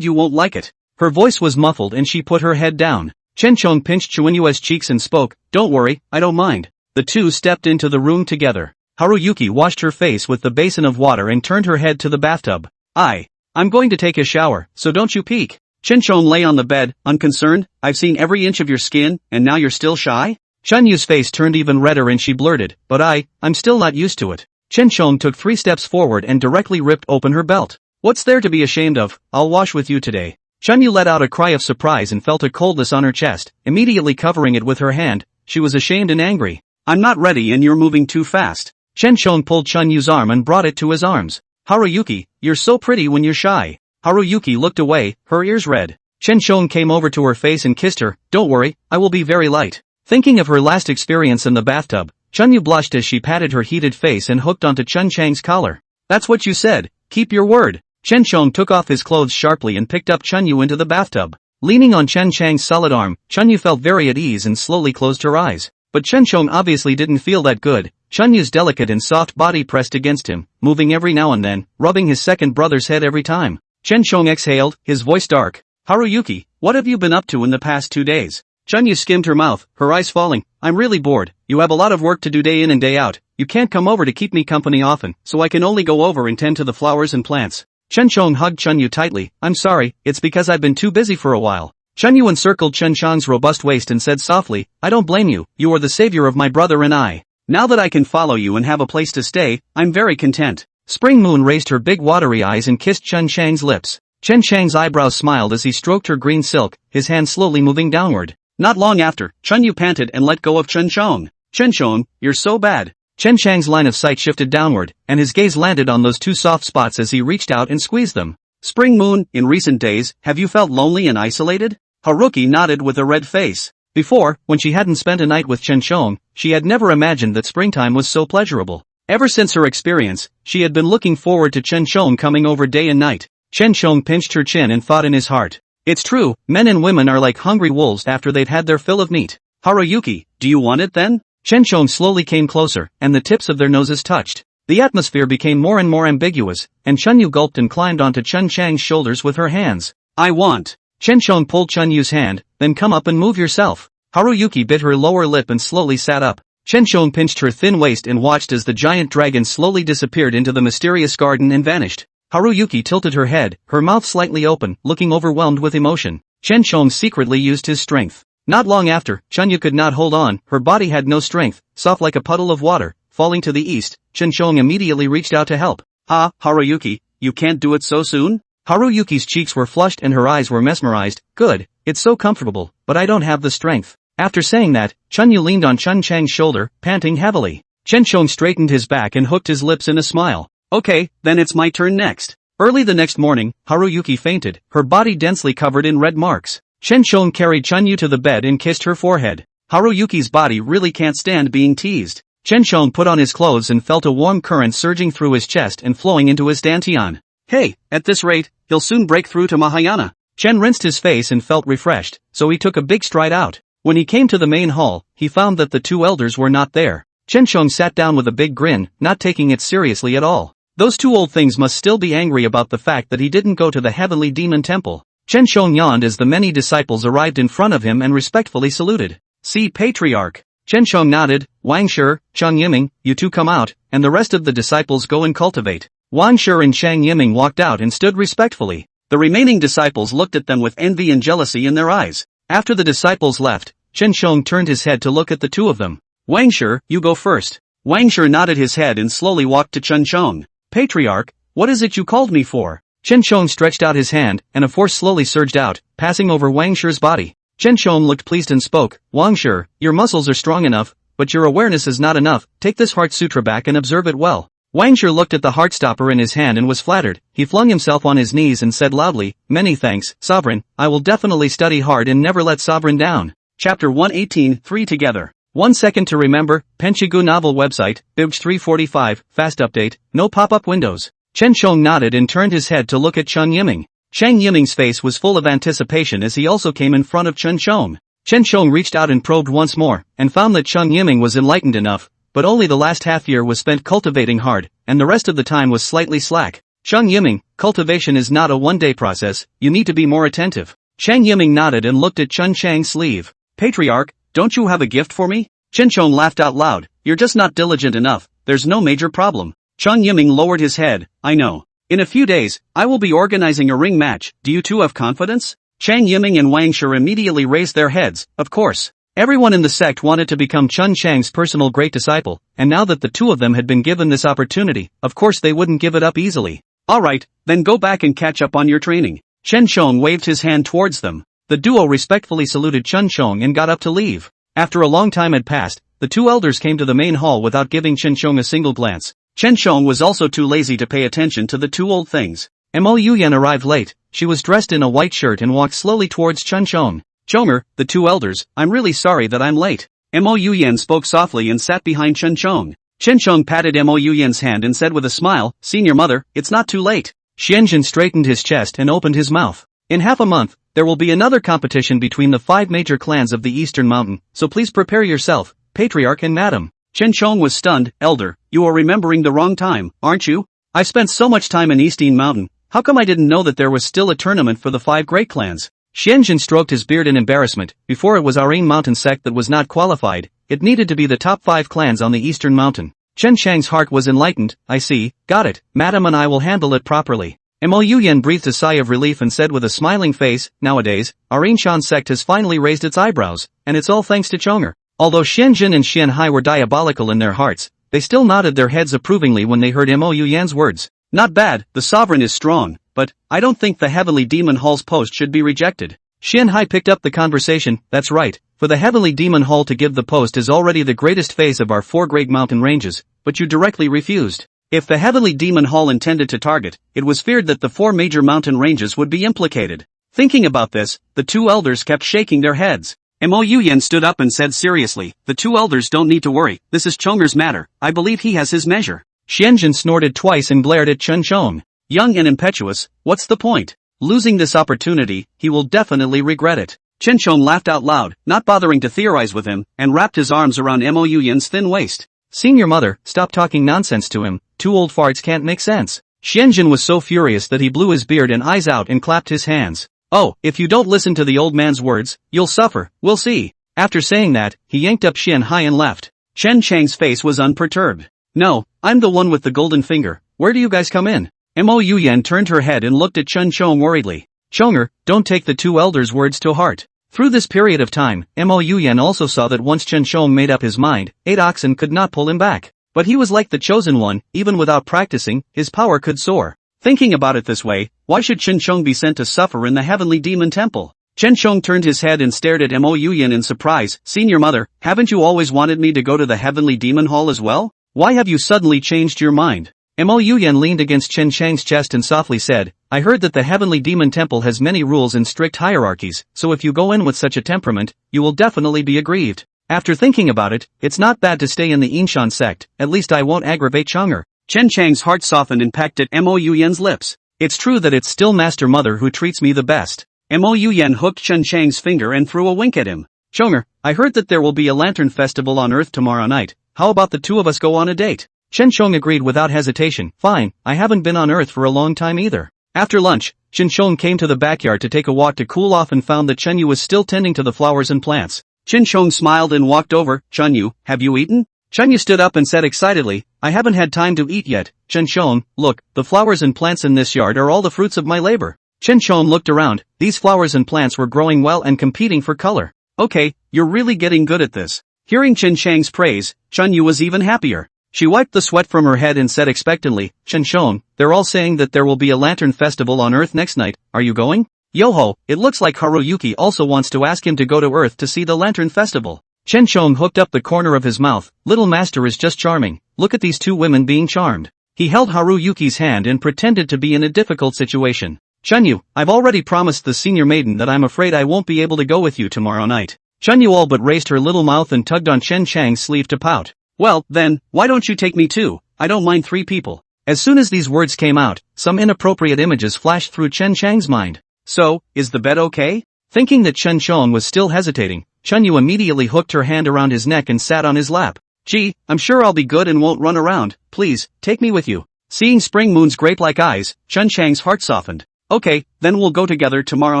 Speaker 2: you won't like it. Her voice was muffled and she put her head down. Chen Chong pinched Chun Yu's cheeks and spoke, don't worry, I don't mind. The two stepped into the room together. Haruyuki washed her face with the basin of water and turned her head to the bathtub. I'm going to take a shower, so don't you peek. Chen Chong lay on the bed, unconcerned, I've seen every inch of your skin, and now you're still shy? Chun Yu's face turned even redder and she blurted, but I'm still not used to it. Chen Chong took 3 steps forward and directly ripped open her belt. What's there to be ashamed of? I'll wash with you today. Chun Yu let out a cry of surprise and felt a coldness on her chest, immediately covering it with her hand. She was ashamed and angry. I'm not ready and you're moving too fast. Chen Chong pulled Chun Yu's arm and brought it to his arms. Haruyuki, you're so pretty when you're shy. Haruyuki looked away, her ears red. Chen Chong came over to her face and kissed her. Don't worry, I will be very light. Thinking of her last experience in the bathtub, Chun Yu blushed as she patted her heated face and hooked onto Chun Chang's collar. That's what you said, keep your word. Chen Chong took off his clothes sharply and picked up Chun Yu into the bathtub. Leaning on Chen Chang's solid arm, Chun Yu felt very at ease and slowly closed her eyes. But Chen Chong obviously didn't feel that good. Chun Yu's delicate and soft body pressed against him, moving every now and then, rubbing his second brother's head every time. Chen Chong exhaled, his voice dark. Haruyuki, what have you been up to in the past 2 days? Chun Yu skimmed her mouth, her eyes falling. I'm really bored. You have a lot of work to do day in and day out. You can't come over to keep me company often, so I can only go over and tend to the flowers and plants. Chen Chong hugged Chun Yu tightly. I'm sorry, it's because I've been too busy for a while. Chun Yu encircled Chen Chong's robust waist and said softly, I don't blame you, you are the savior of my brother and I. Now that I can follow you and have a place to stay, I'm very content. Spring Moon raised her big watery eyes and kissed Chen Chang's lips. Chen Chang's eyebrows smiled as he stroked her green silk, his hand slowly moving downward. Not long after, Chun Yu panted and let go of Chen Chong. Chen Chong, you're so bad. Chen Chang's line of sight shifted downward, and his gaze landed on those 2 soft spots as he reached out and squeezed them. Spring Moon, in recent days, have you felt lonely and isolated? Haruki nodded with a red face. Before, when she hadn't spent a night with Chen Chong, she had never imagined that springtime was so pleasurable. Ever since her experience, she had been looking forward to Chen Chong coming over day and night. Chen Chong pinched her chin and thought in his heart. It's true, men and women are like hungry wolves after they've had their fill of meat. Haruyuki, do you want it then?
Speaker 1: Chen Shong slowly came closer, and the tips of their noses touched. The atmosphere became more and more ambiguous, and Chun Yu gulped and climbed onto Chun Chang's shoulders with her hands.
Speaker 2: I want.
Speaker 1: Chen Shong pulled Chun Yu's hand, then come up and move yourself. Haruyuki bit her lower lip and slowly sat up. Chen Shong pinched her thin waist and watched as the giant dragon slowly disappeared into the mysterious garden and vanished. Haruyuki tilted her head, her mouth slightly open, looking overwhelmed with emotion. Chen Shong secretly used his strength. Not long after, Chun Yu could not hold on, her body had no strength, soft like a puddle of water, falling to the east. Chen Shong immediately reached out to help.
Speaker 2: Ah, Haruyuki, you can't do it so soon?
Speaker 1: Haruyuki's cheeks were flushed and her eyes were mesmerized. Good, it's so comfortable, but I don't have the strength. After saying that, Chun Yu leaned on Chun Chang's shoulder, panting heavily. Chen Shong straightened his back and hooked his lips in a smile.
Speaker 2: Okay, then it's my turn next.
Speaker 1: Early the next morning, Haruyuki fainted, her body densely covered in red marks. Chen Shong carried Chun Yu to the bed and kissed her forehead.
Speaker 2: Haruyuki's body really can't stand being teased.
Speaker 1: Chen Shong put on his clothes and felt a warm current surging through his chest and flowing into his dantian.
Speaker 2: Hey, at this rate, he'll soon break through to Mahayana.
Speaker 1: Chen rinsed his face and felt refreshed, so he took a big stride out. When he came to the main hall, he found that the two elders were not there. Chen Shong sat down with a big grin, not taking it seriously at all. Those two old things must still be angry about the fact that he didn't go to the heavenly demon temple. Chen Shong yawned as the many disciples arrived in front of him and respectfully saluted.
Speaker 2: See, patriarch.
Speaker 1: Chen Shong nodded. Wang Shi, Chang Yiming, you two come out, and the rest of the disciples go and cultivate. Wang Shi and Chang Yiming walked out and stood respectfully.
Speaker 2: The remaining disciples looked at them with envy and jealousy in their eyes.
Speaker 1: After the disciples left, Chen Shong turned his head to look at the two of them.
Speaker 2: Wang Shi, you go first. Wang Shi nodded his head and slowly walked to Chen Shong.
Speaker 1: Patriarch, what is it you called me for? Chen Shong stretched out his hand, and a force slowly surged out, passing over Wang Shi's body. Chen Shong looked pleased and spoke. Wang Shi, your muscles are strong enough, but your awareness is not enough. Take this heart sutra back and observe it well. Wang Shi looked at the heart stopper in his hand and was flattered. He flung himself on his knees and said loudly, many thanks, Sovereign, I will definitely study hard and never let Sovereign down.
Speaker 2: Chapter 118, 3 Together.
Speaker 1: 1 second to remember, Penchigu novel website, Bibj 345, fast update, no pop-up windows. Chen Shong nodded and turned his head to look at Chang Yiming. Chang Yiming's face was full of anticipation as he also came in front of Chen Shong. Chen Shong reached out and probed once more, and found that Chang Yiming was enlightened enough, but only the last half year was spent cultivating hard, and the rest of the time was slightly slack. Chang Yiming, cultivation is not a one-day process, you need to be more attentive. Chang Yiming nodded and looked at Chun Chang's sleeve.
Speaker 2: Patriarch, don't you have a gift for me? Chen Shong laughed out loud. You're just not diligent enough, there's no major problem. Chang Yiming lowered his head. I know. In a few days, I will be organizing a ring match. Do you two have confidence? Chang Yiming and Wang Shi immediately raised their heads. Of course. Everyone in the sect wanted to become Chun Chang's personal great disciple, and now that the two of them had been given this opportunity, of course they wouldn't give it up easily. Alright, then go back and catch up on your training.
Speaker 1: Chen Shong waved his hand towards them. The duo respectfully saluted Chen Shong and got up to leave. After a long time had passed, the two elders came to the main hall without giving Chen Shong a single glance.
Speaker 2: Chen Shong was also too lazy to pay attention to the two old things.
Speaker 1: Mo Yuyan arrived late. She was dressed in a white shirt and walked slowly towards Chen Shong.
Speaker 2: Chonger, the two elders, I'm really sorry that I'm late. Mo Yuyan spoke softly and sat behind Chen Shong. Chen Shong patted Mo Yuyan's hand and said with a smile, Senior mother, it's not too late.
Speaker 1: Xianjin straightened his chest and opened his mouth. In half a month, there will be another competition between the 5 major clans of the Eastern Mountain, so please prepare yourself, Patriarch and Madam.
Speaker 2: Chen Shong was stunned. Elder, you are remembering the wrong time, aren't you? I've spent so much time in Eastern Mountain, how come I didn't know that there was still a tournament for the 5 great clans?
Speaker 1: Xianjin stroked his beard in embarrassment. Before it was our own mountain sect that was not qualified, it needed to be the top 5 clans on the Eastern Mountain. Chen Chang's heart was enlightened. I see, got it, Madam, and I will handle it properly. Mo Yuyan breathed a sigh of relief and said with a smiling face, nowadays, our Shan sect has finally raised its eyebrows, and it's all thanks to Chonger. Although Xianjin and Xianhai were diabolical in their hearts, they still nodded their heads approvingly when they heard Mo Yuyan's words.
Speaker 2: Not bad, the sovereign is strong, but I don't think the Heavenly Demon Hall's post should be rejected.
Speaker 1: Xianhai picked up the conversation. That's right, for the Heavenly Demon Hall to give the post is already the greatest phase of our 4 great mountain ranges, but you directly refused.
Speaker 2: If the Heavenly Demon Hall intended to target, it was feared that the 4 major mountain ranges would be implicated. Thinking about this, the two elders kept shaking their heads. Mo Yuyan stood up and said seriously, the two elders don't need to worry, this is Chonger's matter, I believe he has his measure.
Speaker 1: Xianjin snorted twice and glared at Chen Shong.
Speaker 2: Young and impetuous, what's the point? Losing this opportunity, he will definitely regret it. Chen Chong laughed out loud, not bothering to theorize with him, and wrapped his arms around Mo Yuyan's thin waist.
Speaker 1: Seeing your mother, stop talking nonsense to him, 2 old farts can't make sense. Xianjun was so furious that he blew his beard and eyes out and clapped his hands. Oh, if you don't listen to the old man's words, you'll suffer, we'll see. After saying that, he yanked up Xian Hai and left. Chen Chang's face was unperturbed. No, I'm the one with the golden finger, where do you guys come in? Mo Yuyan turned her head and looked at Chen Chong worriedly. Chonger, don't take the 2 elders' words to heart. Through this period of time, Mo Yuyan also saw that once Chen Chong made up his mind, 8 oxen could not pull him back. But he was like the chosen one, even without practicing, his power could soar. Thinking about it this way, why should Chen Chong be sent to suffer in the heavenly demon temple? Chen Chong turned his head and stared at Mo Yuyan in surprise. Senior mother, haven't you always wanted me to go to the heavenly demon hall as well? Why have you suddenly changed your mind? Mo Yuyan leaned against Chen Chang's chest and softly said, I heard that the heavenly demon temple has many rules and strict hierarchies, so if you go in with such a temperament, you will definitely be aggrieved. After thinking about it, it's not bad to stay in the Inshan sect, at least I won't aggravate Chonger. Chen Chang's heart softened and pecked at Mo Yuyan's lips. It's true that it's still Master Mother who treats me the best. Mo Yuyan hooked Chen Chang's finger and threw a wink at him. Chonger, I heard that there will be a lantern festival on Earth tomorrow night, how about the 2 of us go on a date? Chen Chong agreed without hesitation. Fine, I haven't been on Earth for a long time either. After lunch, Chen Chong came to the backyard to take a walk to cool off and found that Chen Yu was still tending to the flowers and plants. Chen Chong smiled and walked over. Chen Yu, have you eaten? Chen Yu stood up and said excitedly, I haven't had time to eat yet. Chen Chong, look, the flowers and plants in this yard are all the fruits of my labor. Chen Chong looked around. These flowers and plants were growing well and competing for color. Okay, you're really getting good at this. Hearing Chen Chang's praise, Chen Yu was even happier. She wiped the sweat from her head and said expectantly, Chen Chong, they're all saying that there will be a lantern festival on Earth next night, are you going? Yo-ho, it looks like Haruyuki also wants to ask him to go to Earth to see the lantern festival. Chen Chong hooked up the corner of his mouth, little master is just charming, look at these 2 women being charmed. He held Haruyuki's hand and pretended to be in a difficult situation. Chen Yu, I've already promised the senior maiden that I'm afraid I won't be able to go with you tomorrow night. Chen Yu all but raised her little mouth and tugged on Chen Chang's sleeve to pout. Well, then, why don't you take me too? I don't mind 3 people. As soon as these words came out, some inappropriate images flashed through Chen Chang's mind. So, is the bed okay? Thinking that Chen Chong was still hesitating, Chen Yu immediately hooked her hand around his neck and sat on his lap. Gee, I'm sure I'll be good and won't run around, please, take me with you. Seeing Spring Moon's grape-like eyes, Chen Chang's heart softened. Okay, then we'll go together tomorrow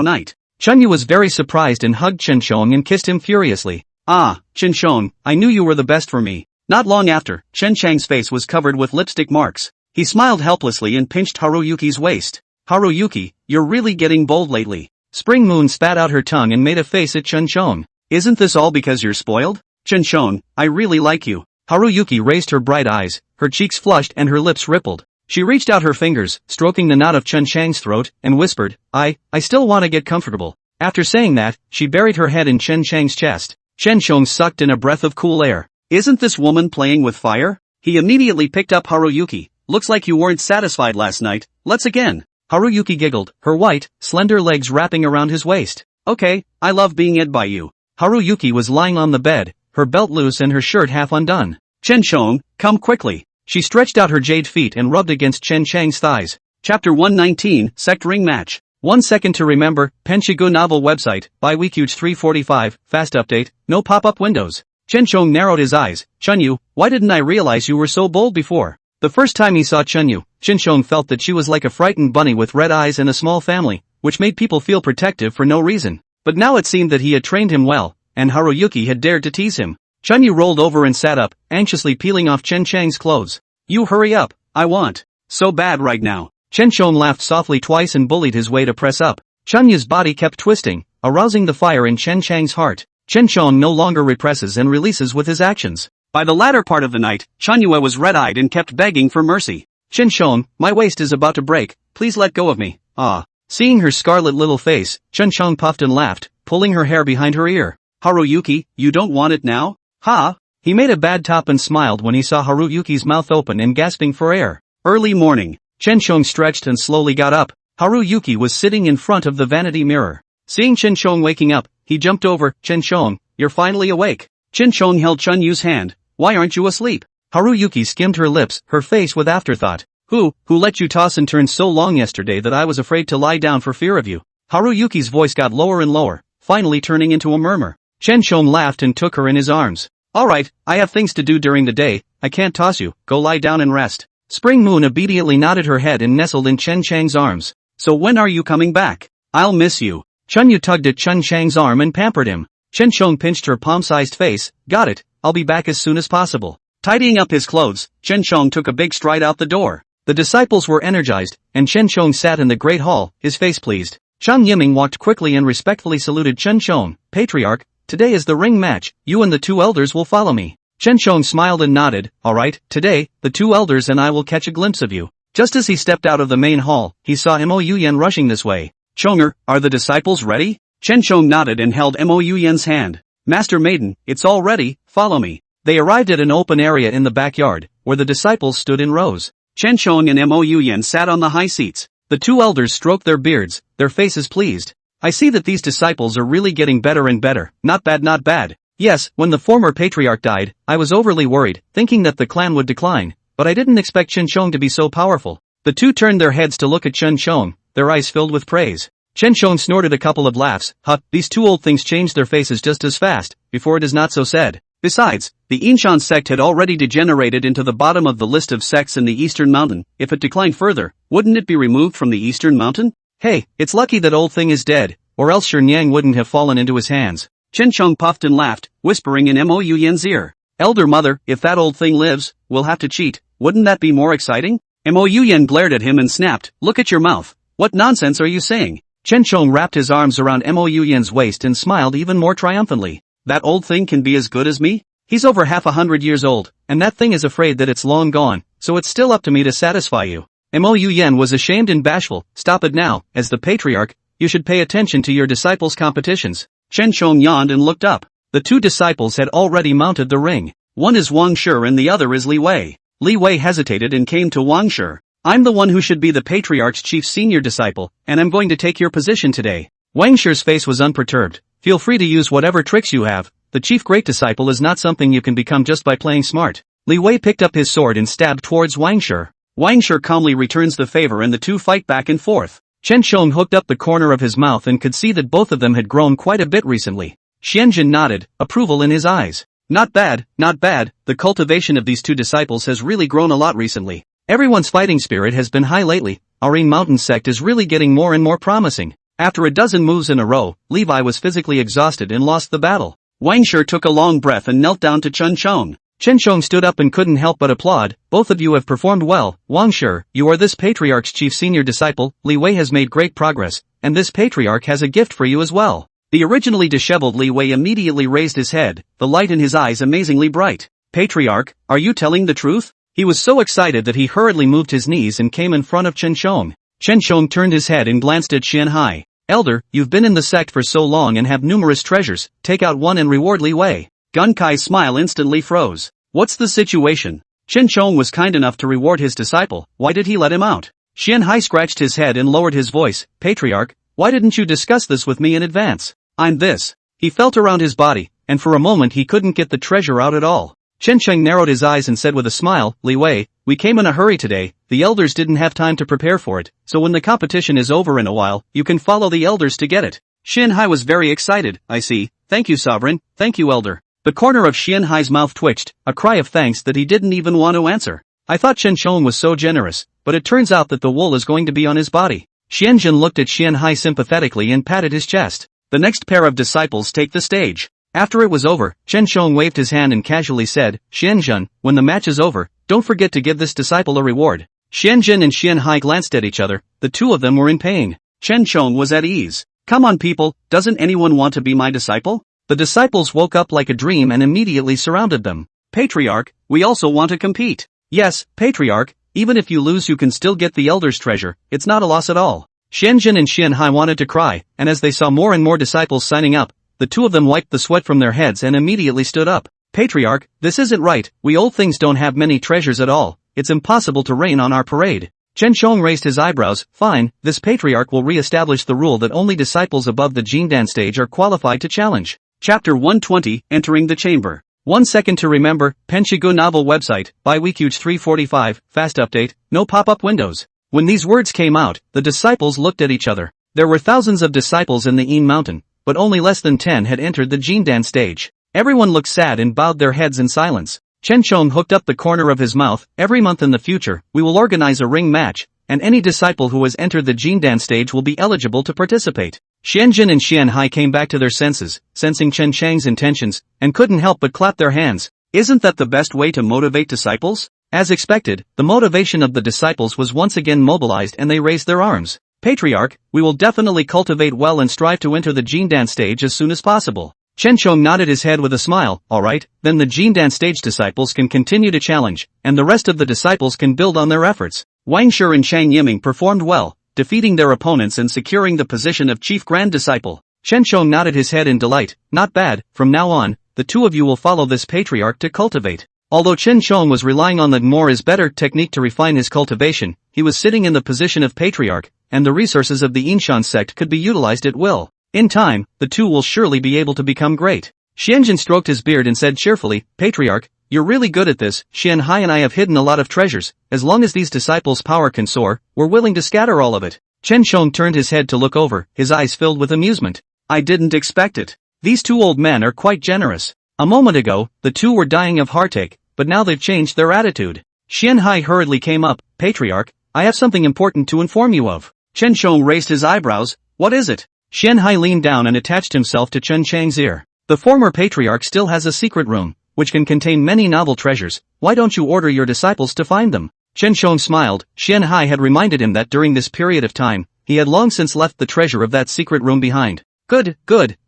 Speaker 1: night. Chen Yu was very surprised and hugged Chen Chong and kissed him furiously. Ah, Chen Chong, I knew you were the best for me. Not long after, Chen Chang's face was covered with lipstick marks. He smiled helplessly and pinched Haruyuki's waist. Haruyuki, you're really getting bold lately. Spring Moon spat out her tongue and made a face at Chen Chong. Isn't this all because you're spoiled? Chen Chong, I really like you. Haruyuki raised her bright eyes, her cheeks flushed and her lips rippled. She reached out her fingers, stroking the knot of Chen Chang's throat, and whispered, I still want to get comfortable. After saying that, she buried her head in Chen Chang's chest. Chen Chong sucked in a breath of cool air. Isn't this woman playing with fire? He immediately picked up Haruyuki. Looks like you weren't satisfied last night, let's again. Haruyuki giggled, her white, slender legs wrapping around his waist. Okay, I love being ed by you. Haruyuki was lying on the bed, her belt loose and her shirt half undone. Chen Chong, come quickly. She stretched out her jade feet and rubbed against Chen Chang's thighs. Chapter 119, Sect Ring Match. 1 second to remember, Penshigu novel website, by Weekuge 345, fast update, no pop-up windows. Chen Chong narrowed his eyes. Chen Yu, why didn't I realize you were so bold before? The first time he saw Chen Yu, Chen Chong felt that she was like a frightened bunny with red eyes and a small family, which made people feel protective for no reason. But now it seemed that he had trained him well, and Haruyuki had dared to tease him. Chen Yu rolled over and sat up, anxiously peeling off Chen Chang's clothes. You hurry up, I want. So bad right now. Chen Chong laughed softly twice and bullied his way to press up. Chen Yu's body kept twisting, arousing the fire in Chen Chang's heart. Chen Chong no longer represses and releases with his actions. By the latter part of the night, Chen Yu was red-eyed and kept begging for mercy. Chen Chong, my waist is about to break, please let go of me. Ah. Seeing her scarlet little face, Chen Chong puffed and laughed, pulling her hair behind her ear. Haruyuki, you don't want it now? Ha! He made a bad top and smiled when he saw Haruyuki's mouth open and gasping for air. Early morning. Chen Chong stretched and slowly got up. Haruyuki was sitting in front of the vanity mirror. Seeing Chen Chong waking up, he jumped over. Chen Chong, you're finally awake. Chen Chong held Chen Yu's hand. Why aren't you asleep? Haruyuki skimmed her lips, her face with afterthought. Who let you toss and turn so long yesterday that I was afraid to lie down for fear of you? Haruyuki's voice got lower and lower.
Speaker 2: finally turning into a murmur. Chen Shong laughed and took her in his arms. Alright, I have things to do during the day, I can't toss you, go lie down and rest. Spring Moon obediently nodded her head and nestled in Chen Chang's arms. So when are you coming back? I'll miss you. Chun Yu tugged at Chen Chang's arm and pampered him. Chen Shong pinched her palm-sized face. Got it, I'll be back as soon as possible. Tidying up his clothes, Chen Shong took a big stride out the door. The disciples were energized, and Chen Shong sat in the great hall, his face pleased. Chang Yiming walked quickly and respectfully saluted Chen Shong. Patriarch, today is the ring match, you and the two elders will follow me. Chen Shong smiled and nodded. Alright, today, the two elders and I will catch a glimpse of you. Just as he stepped out of the main hall, he saw Mo Yuyan rushing this way. Chonger, are the disciples ready? Chen Shong nodded and held Mo Yuyan's hand. Master Maiden, it's all ready, follow me. They arrived at an open area in the backyard, where the disciples stood in rows. Chen Shong and Mo Yuyan sat on the high seats. The two elders stroked their beards, their faces pleased. I see that these disciples are really getting better and better, not bad not bad. Yes, when the former patriarch died, I was overly worried, thinking that the clan would decline, but I didn't expect Chen Shong to be so powerful. The two turned their heads to look at Chen Shong, their eyes filled with praise. Chen Shong snorted a couple of laughs. These two old things change their faces just as fast, before it is not so said. Besides, the Inshan sect had already degenerated into the bottom of the list of sects in the Eastern Mountain. If it declined further, wouldn't it be removed from the Eastern Mountain? Hey, it's lucky that old thing is dead, or else Shenyang wouldn't have fallen into his hands. Chen Shong puffed and laughed, whispering in Mo Yuyan's ear. Elder mother, if that old thing lives, we'll have to cheat. Wouldn't that be more exciting? Mo Yuyan glared at him and snapped, look at your mouth. What nonsense are you saying? Chen Shong wrapped his arms around Mo Yuyan's waist and smiled even more triumphantly. That old thing can be as good as me? He's over 100 years old, and that thing is afraid that it's long gone, so it's still up to me to satisfy you. Mo Yuyan was ashamed and bashful. Stop it now, as the patriarch, you should pay attention to your disciples' competitions. Chen Shong yawned and looked up. The two disciples had already mounted the ring. One is Wang Shi and the other is Li Wei. Li Wei hesitated and came to Wang Shi. I'm the one who should be the patriarch's chief senior disciple, and I'm going to take your position today. Wang Shi's face was unperturbed. Feel free to use whatever tricks you have. The chief great disciple is not something you can become just by playing smart. Li Wei picked up his sword and stabbed towards Wang Shi. Wang Shi calmly returns the favor and the two fight back and forth. Chen Shong hooked up the corner of his mouth and could see that both of them had grown quite a bit recently. Xianjin nodded, approval in his eyes. Not bad, not bad, the cultivation of these two disciples has really grown a lot recently. Everyone's fighting spirit has been high lately. Our Mountain sect is really getting more and more promising. After a dozen moves in a row, Levi was physically exhausted and lost the battle. Wang Shi took a long breath and knelt down to Chen Shong. Chen Shong stood up and couldn't help but applaud. Both of you have performed well. Wang Shi, you are this patriarch's chief senior disciple. Li Wei has made great progress, and this patriarch has a gift for you as well. The originally disheveled Li Wei immediately raised his head, the light in his eyes amazingly bright. Patriarch, are you telling the truth? He was so excited that he hurriedly moved his knees and came in front of Chen Shong. Chen Shong turned his head and glanced at Xian Hai. Elder, you've been in the sect for so long and have numerous treasures, take out one and reward Li Wei. Gun Kai's smile instantly froze. What's the situation? Chen Shong was kind enough to reward his disciple, why did he let him out? Xian Hai scratched his head and lowered his voice. Patriarch, why didn't you discuss this with me in advance? I'm this. He felt around his body, and for a moment he couldn't get the treasure out at all. Chen Sheng narrowed his eyes and said with a smile, Li Wei, we came in a hurry today, the elders didn't have time to prepare for it, so when the competition is over in a while, you can follow the elders to get it. Xian Hai was very excited. I see. Thank you, Sovereign. Thank you, Elder. The corner of Xian Hai's mouth twitched, a cry of thanks that he didn't even want to answer. I thought Chen Shong was so generous, but it turns out that the wool is going to be on his body. Xianjin looked at Xian Hai sympathetically and patted his chest. The next pair of disciples take the stage. After it was over, Chen Shong waved his hand and casually said, Xianjun, when the match is over, don't forget to give this disciple a reward. Xianjin and Xian Hai glanced at each other, the two of them were in pain. Chen Shong was at ease. Come on people, doesn't anyone want to be my disciple? The disciples woke up like a dream and immediately surrounded them. Patriarch, we also want to compete. Yes, Patriarch, even if you lose you can still get the elder's treasure, it's not a loss at all. Xianjin and Xian Hai wanted to cry, and as they saw more and more disciples signing up, the two of them wiped the sweat from their heads and immediately stood up. Patriarch, this isn't right, we old things don't have many treasures at all, it's impossible to rain on our parade. Chen Shong raised his eyebrows, fine, this patriarch will re-establish the rule that only disciples above the Jindan stage are qualified to challenge. Chapter 120, Entering the Chamber. 1 second to remember, Penshigu novel website, by Weekuge 345, fast update, no pop-up windows. When these words came out, the disciples looked at each other. There were thousands of disciples in the Een Mountain, but only less than 10 had entered the Jindan stage. Everyone looked sad and bowed their heads in silence. Chen Chong hooked up the corner of his mouth. Every month in the future, we will organize a ring match, and any disciple who has entered the Jindan stage will be eligible to participate. Xianjin and Xianhai came back to their senses, sensing Chen Chang's intentions, and couldn't help but clap their hands. Isn't that the best way to motivate disciples? As expected, the motivation of the disciples was once again mobilized and they raised their arms. Patriarch, we will definitely cultivate well and strive to enter the Jindan stage as soon as possible. Chen Chong nodded his head with a smile. Alright, then the Jindan stage disciples can continue to challenge, and the rest of the disciples can build on their efforts. Wang Shi and Chang Yiming performed well, defeating their opponents and securing the position of chief grand disciple. Chen Chong nodded his head in delight. Not bad, from now on, the two of you will follow this patriarch to cultivate. Although Chen Chong was relying on the more is better technique to refine his cultivation, he was sitting in the position of patriarch, and the resources of the Inshan sect could be utilized at will. In time, the two will surely be able to become great. Xianjin stroked his beard and said cheerfully, Patriarch, you're really good at this. Xianhai and I have hidden a lot of treasures. As long as these disciples' power can soar, we're willing to scatter all of it. Chen Chong turned his head to look over, his eyes filled with amusement. I didn't expect it. These two old men are quite generous. A moment ago, the two were dying of heartache, but now they've changed their attitude. Xianhai hurriedly came up. Patriarch, I have something important to inform you of. Chen Chong raised his eyebrows. What is it? Xianhai leaned down and attached himself to Chen Chang's ear. The former patriarch still has a secret room, which can contain many novel treasures. Why don't you order your disciples to find them? Chen Chong smiled. Xianhai had reminded him that during this period of time, he had long since left the treasure of that secret room behind. Good,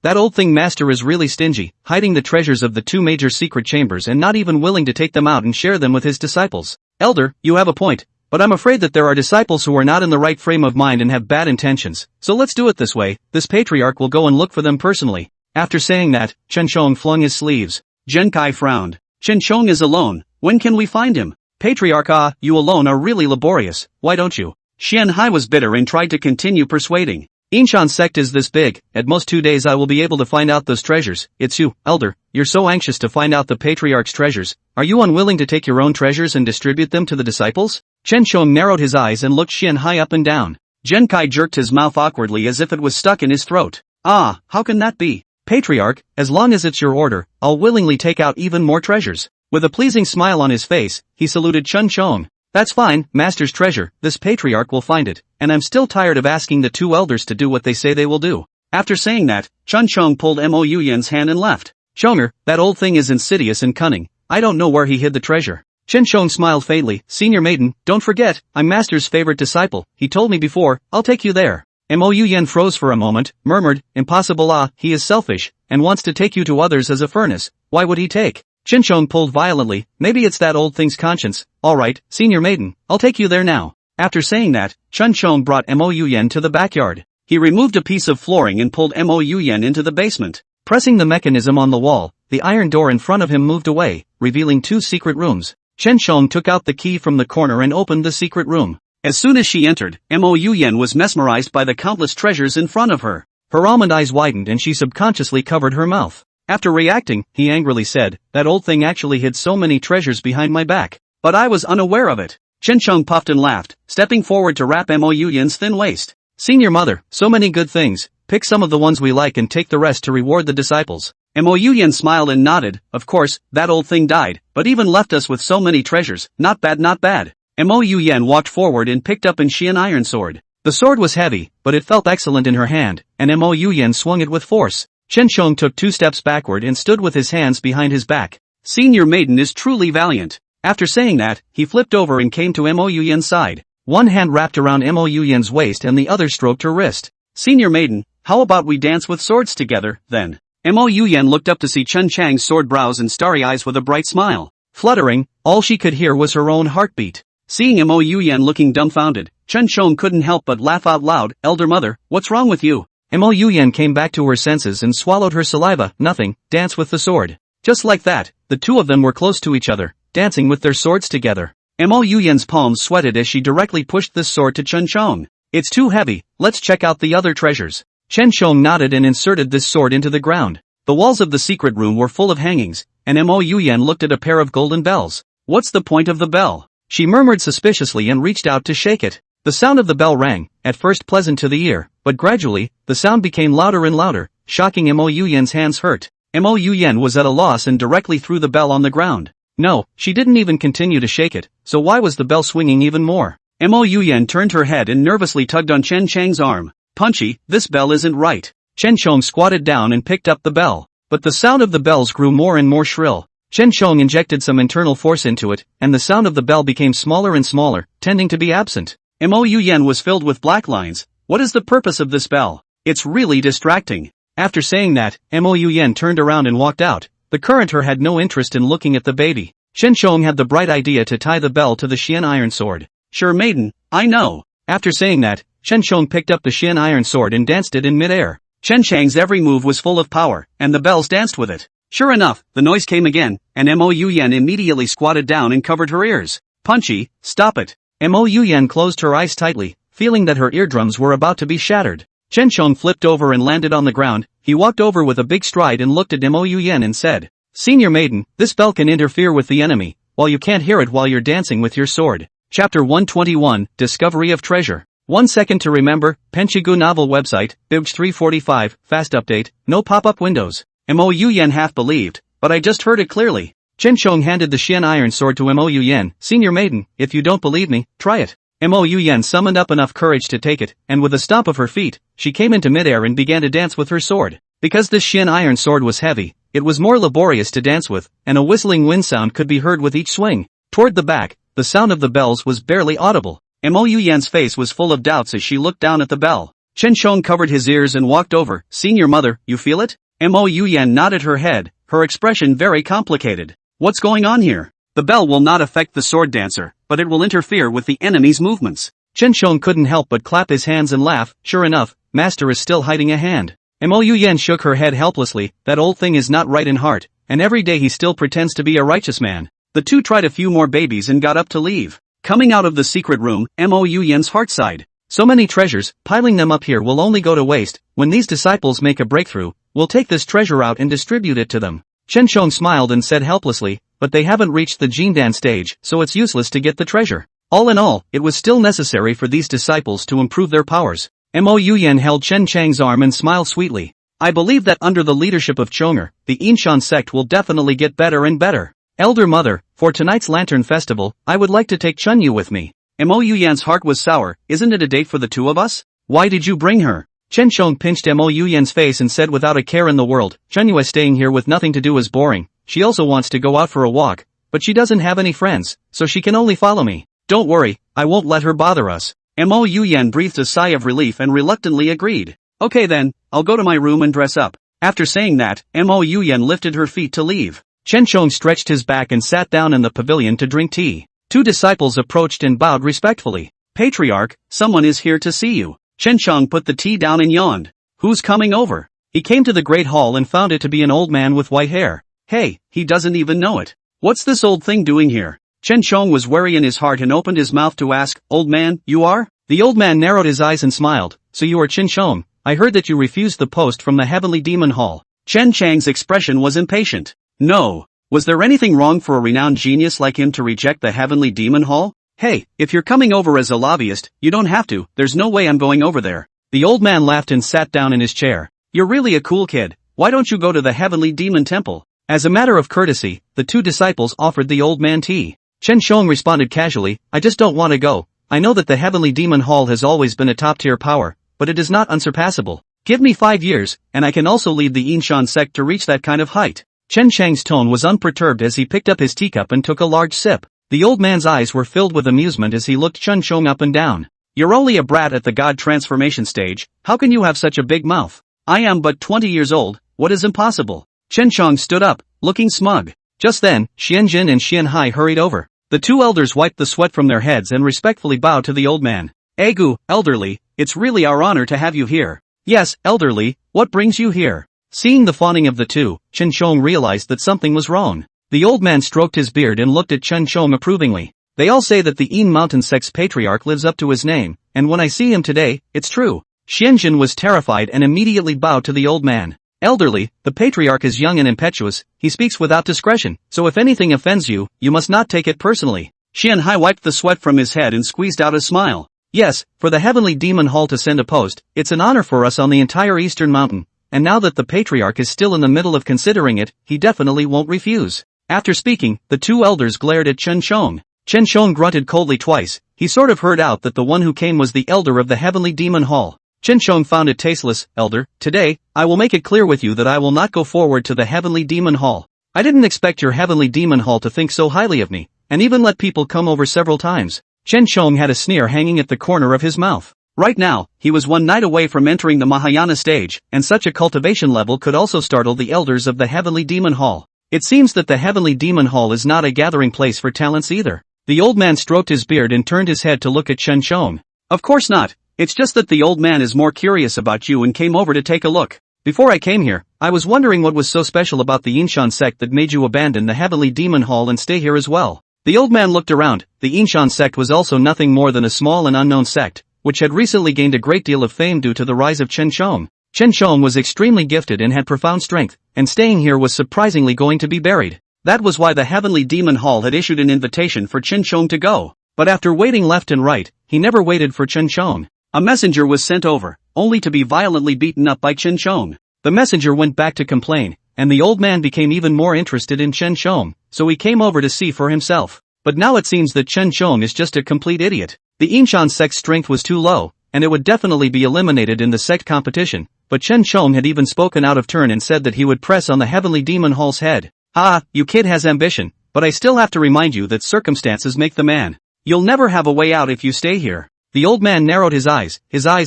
Speaker 2: that old thing master is really stingy, hiding the treasures of the two major secret chambers and not even willing to take them out and share them with his disciples. Elder, you have a point, but I'm afraid that there are disciples who are not in the right frame of mind and have bad intentions, so let's do it this way, this patriarch will go and look for them personally. After saying that, Chen Chong flung his sleeves. Zhenkai frowned. Chen Chong is alone, when can we find him? Patriarch, you alone are really laborious, why don't you? Xianhai was bitter and tried to continue persuading. Inshan sect is this big, at most 2 days I will be able to find out those treasures. It's you, Elder, you're so anxious to find out the patriarch's treasures, are you unwilling to take your own treasures and distribute them to the disciples? Chen Chong narrowed his eyes and looked Xianhai up and down. Zhenkai jerked his mouth awkwardly as if it was stuck in his throat. Ah, how can that be? Patriarch, as long as it's your order, I'll willingly take out even more treasures. With a pleasing smile on his face, he saluted Chen Chong. That's fine, master's treasure, this patriarch will find it, and I'm still tired of asking the two elders to do what they say they will do. After saying that, Chen Chong pulled Mo Yuyan's hand and left. Chonger, that old thing is insidious and cunning, I don't know where he hid the treasure. Chen Chong smiled faintly. Senior maiden, don't forget, I'm master's favorite disciple, he told me before, I'll take you there. Mo Yuyan froze for a moment, murmured, impossible, he is selfish, and wants to take you to others as a furnace, why would he take? Chen Chong pulled violently. Maybe it's that old thing's conscience. Alright, senior maiden, I'll take you there now. After saying that, Chen Chong brought Mo Yuyan to the backyard. He removed a piece of flooring and pulled Mo Yuyan into the basement. Pressing the mechanism on the wall, the iron door in front of him moved away, revealing 2 secret rooms. Chen Chong took out the key from the corner and opened the secret room. As soon as she entered, Mo Yuyan was mesmerized by the countless treasures in front of her. Her almond eyes widened and she subconsciously covered her mouth. After reacting, he angrily said, that old thing actually hid so many treasures behind my back. But I was unaware of it. Chen Chong puffed and laughed, stepping forward to wrap Mo Yuyan's thin waist. Senior mother, so many good things, pick some of the ones we like and take the rest to reward the disciples. Mo Yuyan smiled and nodded. Of course, that old thing died, but even left us with so many treasures, not bad. Mo Yuyan walked forward and picked up an Xian iron sword. The sword was heavy, but it felt excellent in her hand, and Mo Yuyan swung it with force. Chen Chong took 2 steps backward and stood with his hands behind his back. Senior maiden is truly valiant. After saying that, he flipped over and came to Mo Yuyan's side. One hand wrapped around Mo Yuyan's waist and the other stroked her wrist. Senior maiden, how about we dance with swords together, then? Mo Yuyan looked up to see Chen Chang's sword brows and starry eyes with a bright smile. Fluttering, all she could hear was her own heartbeat. Seeing Mo Yuyan looking dumbfounded, Chen Chong couldn't help but laugh out loud. Elder mother, what's wrong with you? Mo Yuyan came back to her senses and swallowed her saliva. Nothing, dance with the sword. Just like that, the two of them were close to each other, dancing with their swords together. Mo Yuyan's palms sweated as she directly pushed this sword to Chen Chong. It's too heavy, let's check out the other treasures. Chen Chong nodded and inserted this sword into the ground. The walls of the secret room were full of hangings, and Mo Yuyan looked at a pair of golden bells. What's the point of the bell? She murmured suspiciously and reached out to shake it. The sound of the bell rang, at first pleasant to the ear, but gradually, the sound became louder and louder. shocking Mo Yuyan's hands hurt. Mo Yuyan was at a loss and directly threw the bell on the ground. No, she didn't even continue to shake it, so why was the bell swinging even more? Mo Yuyan turned her head and nervously tugged on Chen Chang's arm. Punchy, this bell isn't right. Chen Chong squatted down and picked up the bell. But the sound of the bells grew more and more shrill. Chen Chong injected some internal force into it, and the sound of the bell became smaller and smaller, tending to be absent. Mo Yuyan was filled with black lines. What is the purpose of this bell? It's really distracting. After saying that, Mo Yuyan turned around and walked out. The current her had no interest in looking at the baby. Chen Chong had the bright idea to tie the bell to the Xian iron sword. Sure maiden, I know. After saying that, Chen Chong picked up the Xian iron sword and danced it in midair. Chen Chang's every move was full of power, and the bells danced with it. Sure enough, the noise came again, and Mo Yuyan immediately squatted down and covered her ears. Punchy, stop it. Mo Yuyan closed her eyes tightly, feeling that her eardrums were about to be shattered. Chen Chong flipped over and landed on the ground. He walked over with a big stride and looked at Mo Yuyan and said, Senior maiden, this bell can interfere with the enemy, while you can't hear it while you're dancing with your sword. Chapter 121, Discovery of Treasure. 1 second to remember, Penchigu novel website, Bibj 345, fast update, no pop-up windows. Mo Yuyan half believed, but I just heard it clearly. Chen Chong handed the Xian iron sword to Mo Yuyan. Senior maiden, if you don't believe me, try it. Mo Yuyan summoned up enough courage to take it, and with a stomp of her feet, she came into midair and began to dance with her sword. Because this Xian iron sword was heavy, it was more laborious to dance with, and a whistling wind sound could be heard with each swing. Toward the back, the sound of the bells was barely audible. Mo Yuyan's face was full of doubts as she looked down at the bell. Chen Chong covered his ears and walked over. Senior mother, you feel it? Mo Yuyan nodded her head, her expression very complicated. What's going on here? The bell will not affect the sword dancer, but it will interfere with the enemy's movements. Chen Chong couldn't help but clap his hands and laugh. Sure enough, master is still hiding a hand. Mo Yuyan shook her head helplessly. That old thing is not right in heart, and every day he still pretends to be a righteous man. The two tried a few more babies and got up to leave. Coming out of the secret room, Mo Yuyan's heart sighed. So many treasures, piling them up here will only go to waste. When these disciples make a breakthrough, we'll take this treasure out and distribute it to them. Chen Chong smiled and said helplessly, but they haven't reached the Jindan stage, so it's useless to get the treasure. All in all, it was still necessary for these disciples to improve their powers. Mo Yuyan held Chen Chang's arm and smiled sweetly. I believe that under the leadership of Chonger, the Yinshan sect will definitely get better and better. Elder mother, for tonight's lantern festival, I would like to take Chunyu with me. Mo Yuyan's heart was sour. Isn't it a date for the two of us? Why did you bring her? Chen Chong pinched Mo Yuyan's face and said without a care in the world, Chunyu staying here with nothing to do is boring. She also wants to go out for a walk, but she doesn't have any friends, so she can only follow me. Don't worry, I won't let her bother us. Mo Yuyan breathed a sigh of relief and reluctantly agreed. Okay then, I'll go to my room and dress up. After saying that, Mo Yuyan lifted her feet to leave. Chen Chong stretched his back and sat down in the pavilion to drink tea. Two disciples approached and bowed respectfully. Patriarch, someone is here to see you. Chen Chong put the tea down and yawned. Who's coming over? He came to the great hall and found it to be an old man with white hair. Hey, he doesn't even know it. What's this old thing doing here? Chen Chong was wary in his heart and opened his mouth to ask, Old man, you are? The old man narrowed his eyes and smiled. So you are Chen Chong. I heard that you refused the post from the Heavenly Demon Hall. Chen Chang's expression was impatient. No. Was there anything wrong for a renowned genius like him to reject the Heavenly Demon Hall? Hey, if you're coming over as a lobbyist, you don't have to. There's no way I'm going over there. The old man laughed and sat down in his chair. You're really a cool kid. Why don't you go to the Heavenly Demon Temple? As a matter of courtesy, the two disciples offered the old man tea. Chen Chong responded casually, I just don't want to go. I know that the Heavenly Demon Hall has always been a top-tier power, but it is not unsurpassable. Give me 5 years, and I can also lead the Yinshan sect to reach that kind of height. Chen Chang's tone was unperturbed as he picked up his teacup and took a large sip. The old man's eyes were filled with amusement as he looked Chen Chong up and down. You're only a brat at the god transformation stage, how can you have such a big mouth? I am but 20 years old, what is impossible? Chen Chong stood up, looking smug. Just then, Xian Jin and Xian Hai hurried over. The two elders wiped the sweat from their heads and respectfully bowed to the old man. Egu, elderly, it's really our honor to have you here. Yes, elderly, what brings you here? Seeing the fawning of the two, Chen Chong realized that something was wrong. The old man stroked his beard and looked at Chen Chong approvingly. They all say that the Yin Mountain Sect's patriarch lives up to his name, and when I see him today, it's true. Xianjin was terrified and immediately bowed to the old man. Elderly, the patriarch is young and impetuous, he speaks without discretion, so if anything offends you, you must not take it personally. Xian Hai wiped the sweat from his head and squeezed out a smile. Yes, for the Heavenly Demon Hall to send a post, it's an honor for us on the entire Eastern Mountain. and now that the patriarch is still in the middle of considering it, he definitely won't refuse. After speaking, the two elders glared at Chen Shong. Chen Shong grunted coldly twice. He sort of heard out that the one who came was the elder of the Heavenly Demon Hall. Chen Shong found it tasteless. Elder, today, I will make it clear with you that I will not go forward to the Heavenly Demon Hall. I didn't expect your Heavenly Demon Hall to think so highly of me, and even let people come over several times. Chen Shong had a sneer hanging at the corner of his mouth. Right now, he was one night away from entering the Mahayana stage, and such a cultivation level could also startle the elders of the Heavenly Demon Hall. It seems that the Heavenly Demon Hall is not a gathering place for talents either. The old man stroked his beard and turned his head to look at Chen Shong. Of course not. It's just that the old man is more curious about you and came over to take a look. Before I came here, I was wondering what was so special about the Yinshan sect that made you abandon the Heavenly Demon Hall and stay here as well. The old man looked around. The Yinshan sect was also nothing more than a small and unknown sect, which had recently gained a great deal of fame due to the rise of Chen Shong. Chen Shong was extremely gifted and had profound strength, and staying here was surprisingly going to be buried. That was why the Heavenly Demon Hall had issued an invitation for Chen Shong to go. But after waiting left and right, he never waited for Chen Shong. A messenger was sent over, only to be violently beaten up by Chen Shong. The messenger went back to complain, and the old man became even more interested in Chen Shong, so he came over to see for himself. But now it seems that Chen Shong is just a complete idiot. The Yinshan sect's strength was too low, and it would definitely be eliminated in the sect competition, but Chen Shong had even spoken out of turn and said that he would press on the Heavenly Demon Hall's head. Ah, you kid has ambition, but I still have to remind you that circumstances make the man. You'll never have a way out if you stay here. The old man narrowed his eyes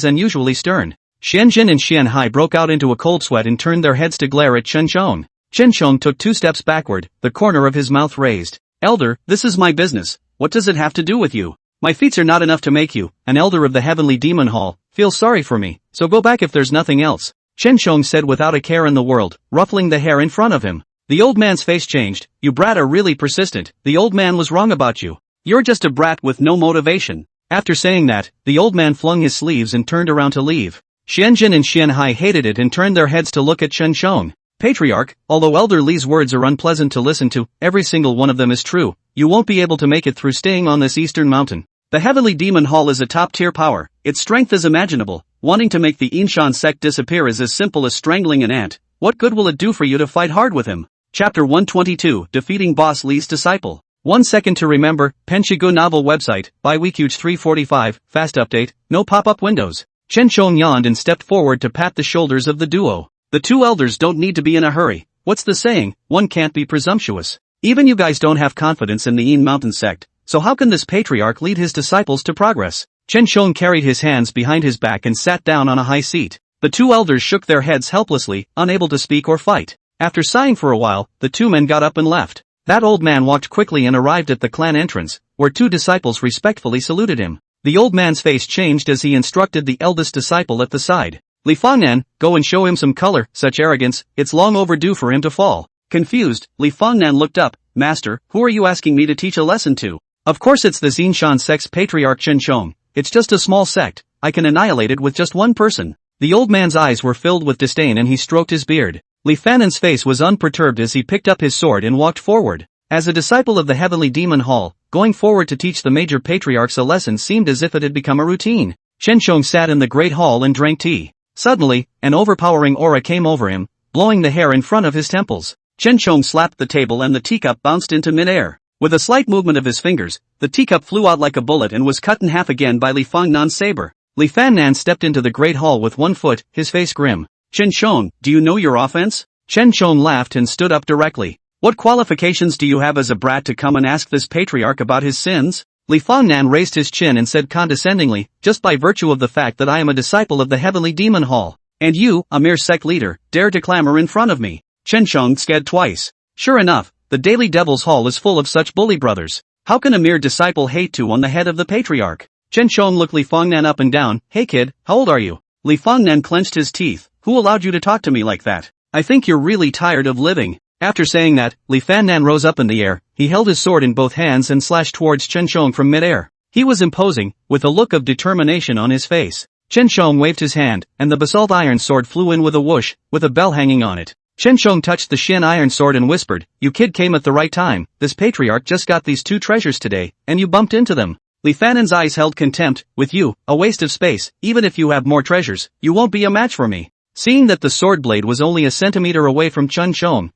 Speaker 2: unusually stern. Xianjin and Xianhai broke out into a cold sweat and turned their heads to glare at Chen Shong. Chen Shong took 2 steps backward, the corner of his mouth raised. Elder, this is my business. What does it have to do with you? My feats are not enough to make you, an elder of the Heavenly Demon Hall, feel sorry for me, so go back if there's nothing else. Chen Shong said without a care in the world, ruffling the hair in front of him. The old man's face changed. You brat are really persistent. The old man was wrong about you. You're just a brat with no motivation. After saying that, the old man flung his sleeves and turned around to leave. Xianjin and Xianhai hated it and turned their heads to look at Chen Shong. Patriarch, although Elder Li's words are unpleasant to listen to, every single one of them is true. You won't be able to make it through staying on this eastern mountain. The Heavenly Demon Hall is a top-tier power. Its strength is imaginable. Wanting to make the Yinshan sect disappear is as simple as strangling an ant. What good will it do for you to fight hard with him? Chapter 122, Defeating Boss Li's Disciple. 1 second to remember, Penshigu novel website, by Weekuge 345, fast update, no pop-up windows. Chen Shong yawned and stepped forward to pat the shoulders of the duo. The two elders don't need to be in a hurry. What's the saying? One can't be presumptuous. Even you guys don't have confidence in the Yin Mountain sect, so how can this patriarch lead his disciples to progress? Chen Shong carried his hands behind his back and sat down on a high seat. The two elders shook their heads helplessly, unable to speak or fight. After sighing for a while, the two men got up and left. That old man walked quickly and arrived at the clan entrance, where 2 disciples respectfully saluted him. The old man's face changed as he instructed the eldest disciple at the side. Li Fangnan, go and show him some color. Such arrogance, it's long overdue for him to fall. Confused, Li Fangnan looked up. Master, who are you asking me to teach a lesson to? Of course it's the Yinshan sect's patriarch Chen Shong. It's just a small sect. I can annihilate it with just one person. The old man's eyes were filled with disdain and he stroked his beard. Li Fannan's face was unperturbed as he picked up his sword and walked forward. As a disciple of the Heavenly Demon Hall, going forward to teach the major patriarchs a lesson seemed as if it had become a routine. Chen Shong sat in the great hall and drank tea. Suddenly, an overpowering aura came over him, blowing the hair in front of his temples. Chen Shong slapped the table and the teacup bounced into midair. With a slight movement of his fingers, the teacup flew out like a bullet and was cut in half again by Li Fangnan's saber. Li Fangnan stepped into the great hall with 1 foot, his face grim. Chen Shong, do you know your offense? Chen Shong laughed and stood up directly. What qualifications do you have as a brat to come and ask this patriarch about his sins? Li Fangnan raised his chin and said condescendingly, just by virtue of the fact that I am a disciple of the Heavenly Demon Hall, and you, a mere sect leader, dare to clamor in front of me. Chen Shong scared twice. Sure enough, the Daily Devil's Hall is full of such bully brothers. How can a mere disciple hate on the head of the patriarch? Chen Shong looked Li Fangnan up and down. Hey kid, how old are you? Li Fangnan clenched his teeth. Who allowed you to talk to me like that? I think you're really tired of living. After saying that, Li Fangnan rose up in the air. He held his sword in both hands and slashed towards Chen Shong from midair. He was imposing, with a look of determination on his face. Chen Shong waved his hand, and the basalt iron sword flew in with a whoosh, with a bell hanging on it. Chen Shong touched the Shin iron sword and whispered, you kid came at the right time. This patriarch just got these 2 treasures today, and you bumped into them. Li Fannan's eyes held contempt. With you, a waste of space. Even if you have more treasures, you won't be a match for me. Seeing that the sword blade was only a centimeter away from Chen Shong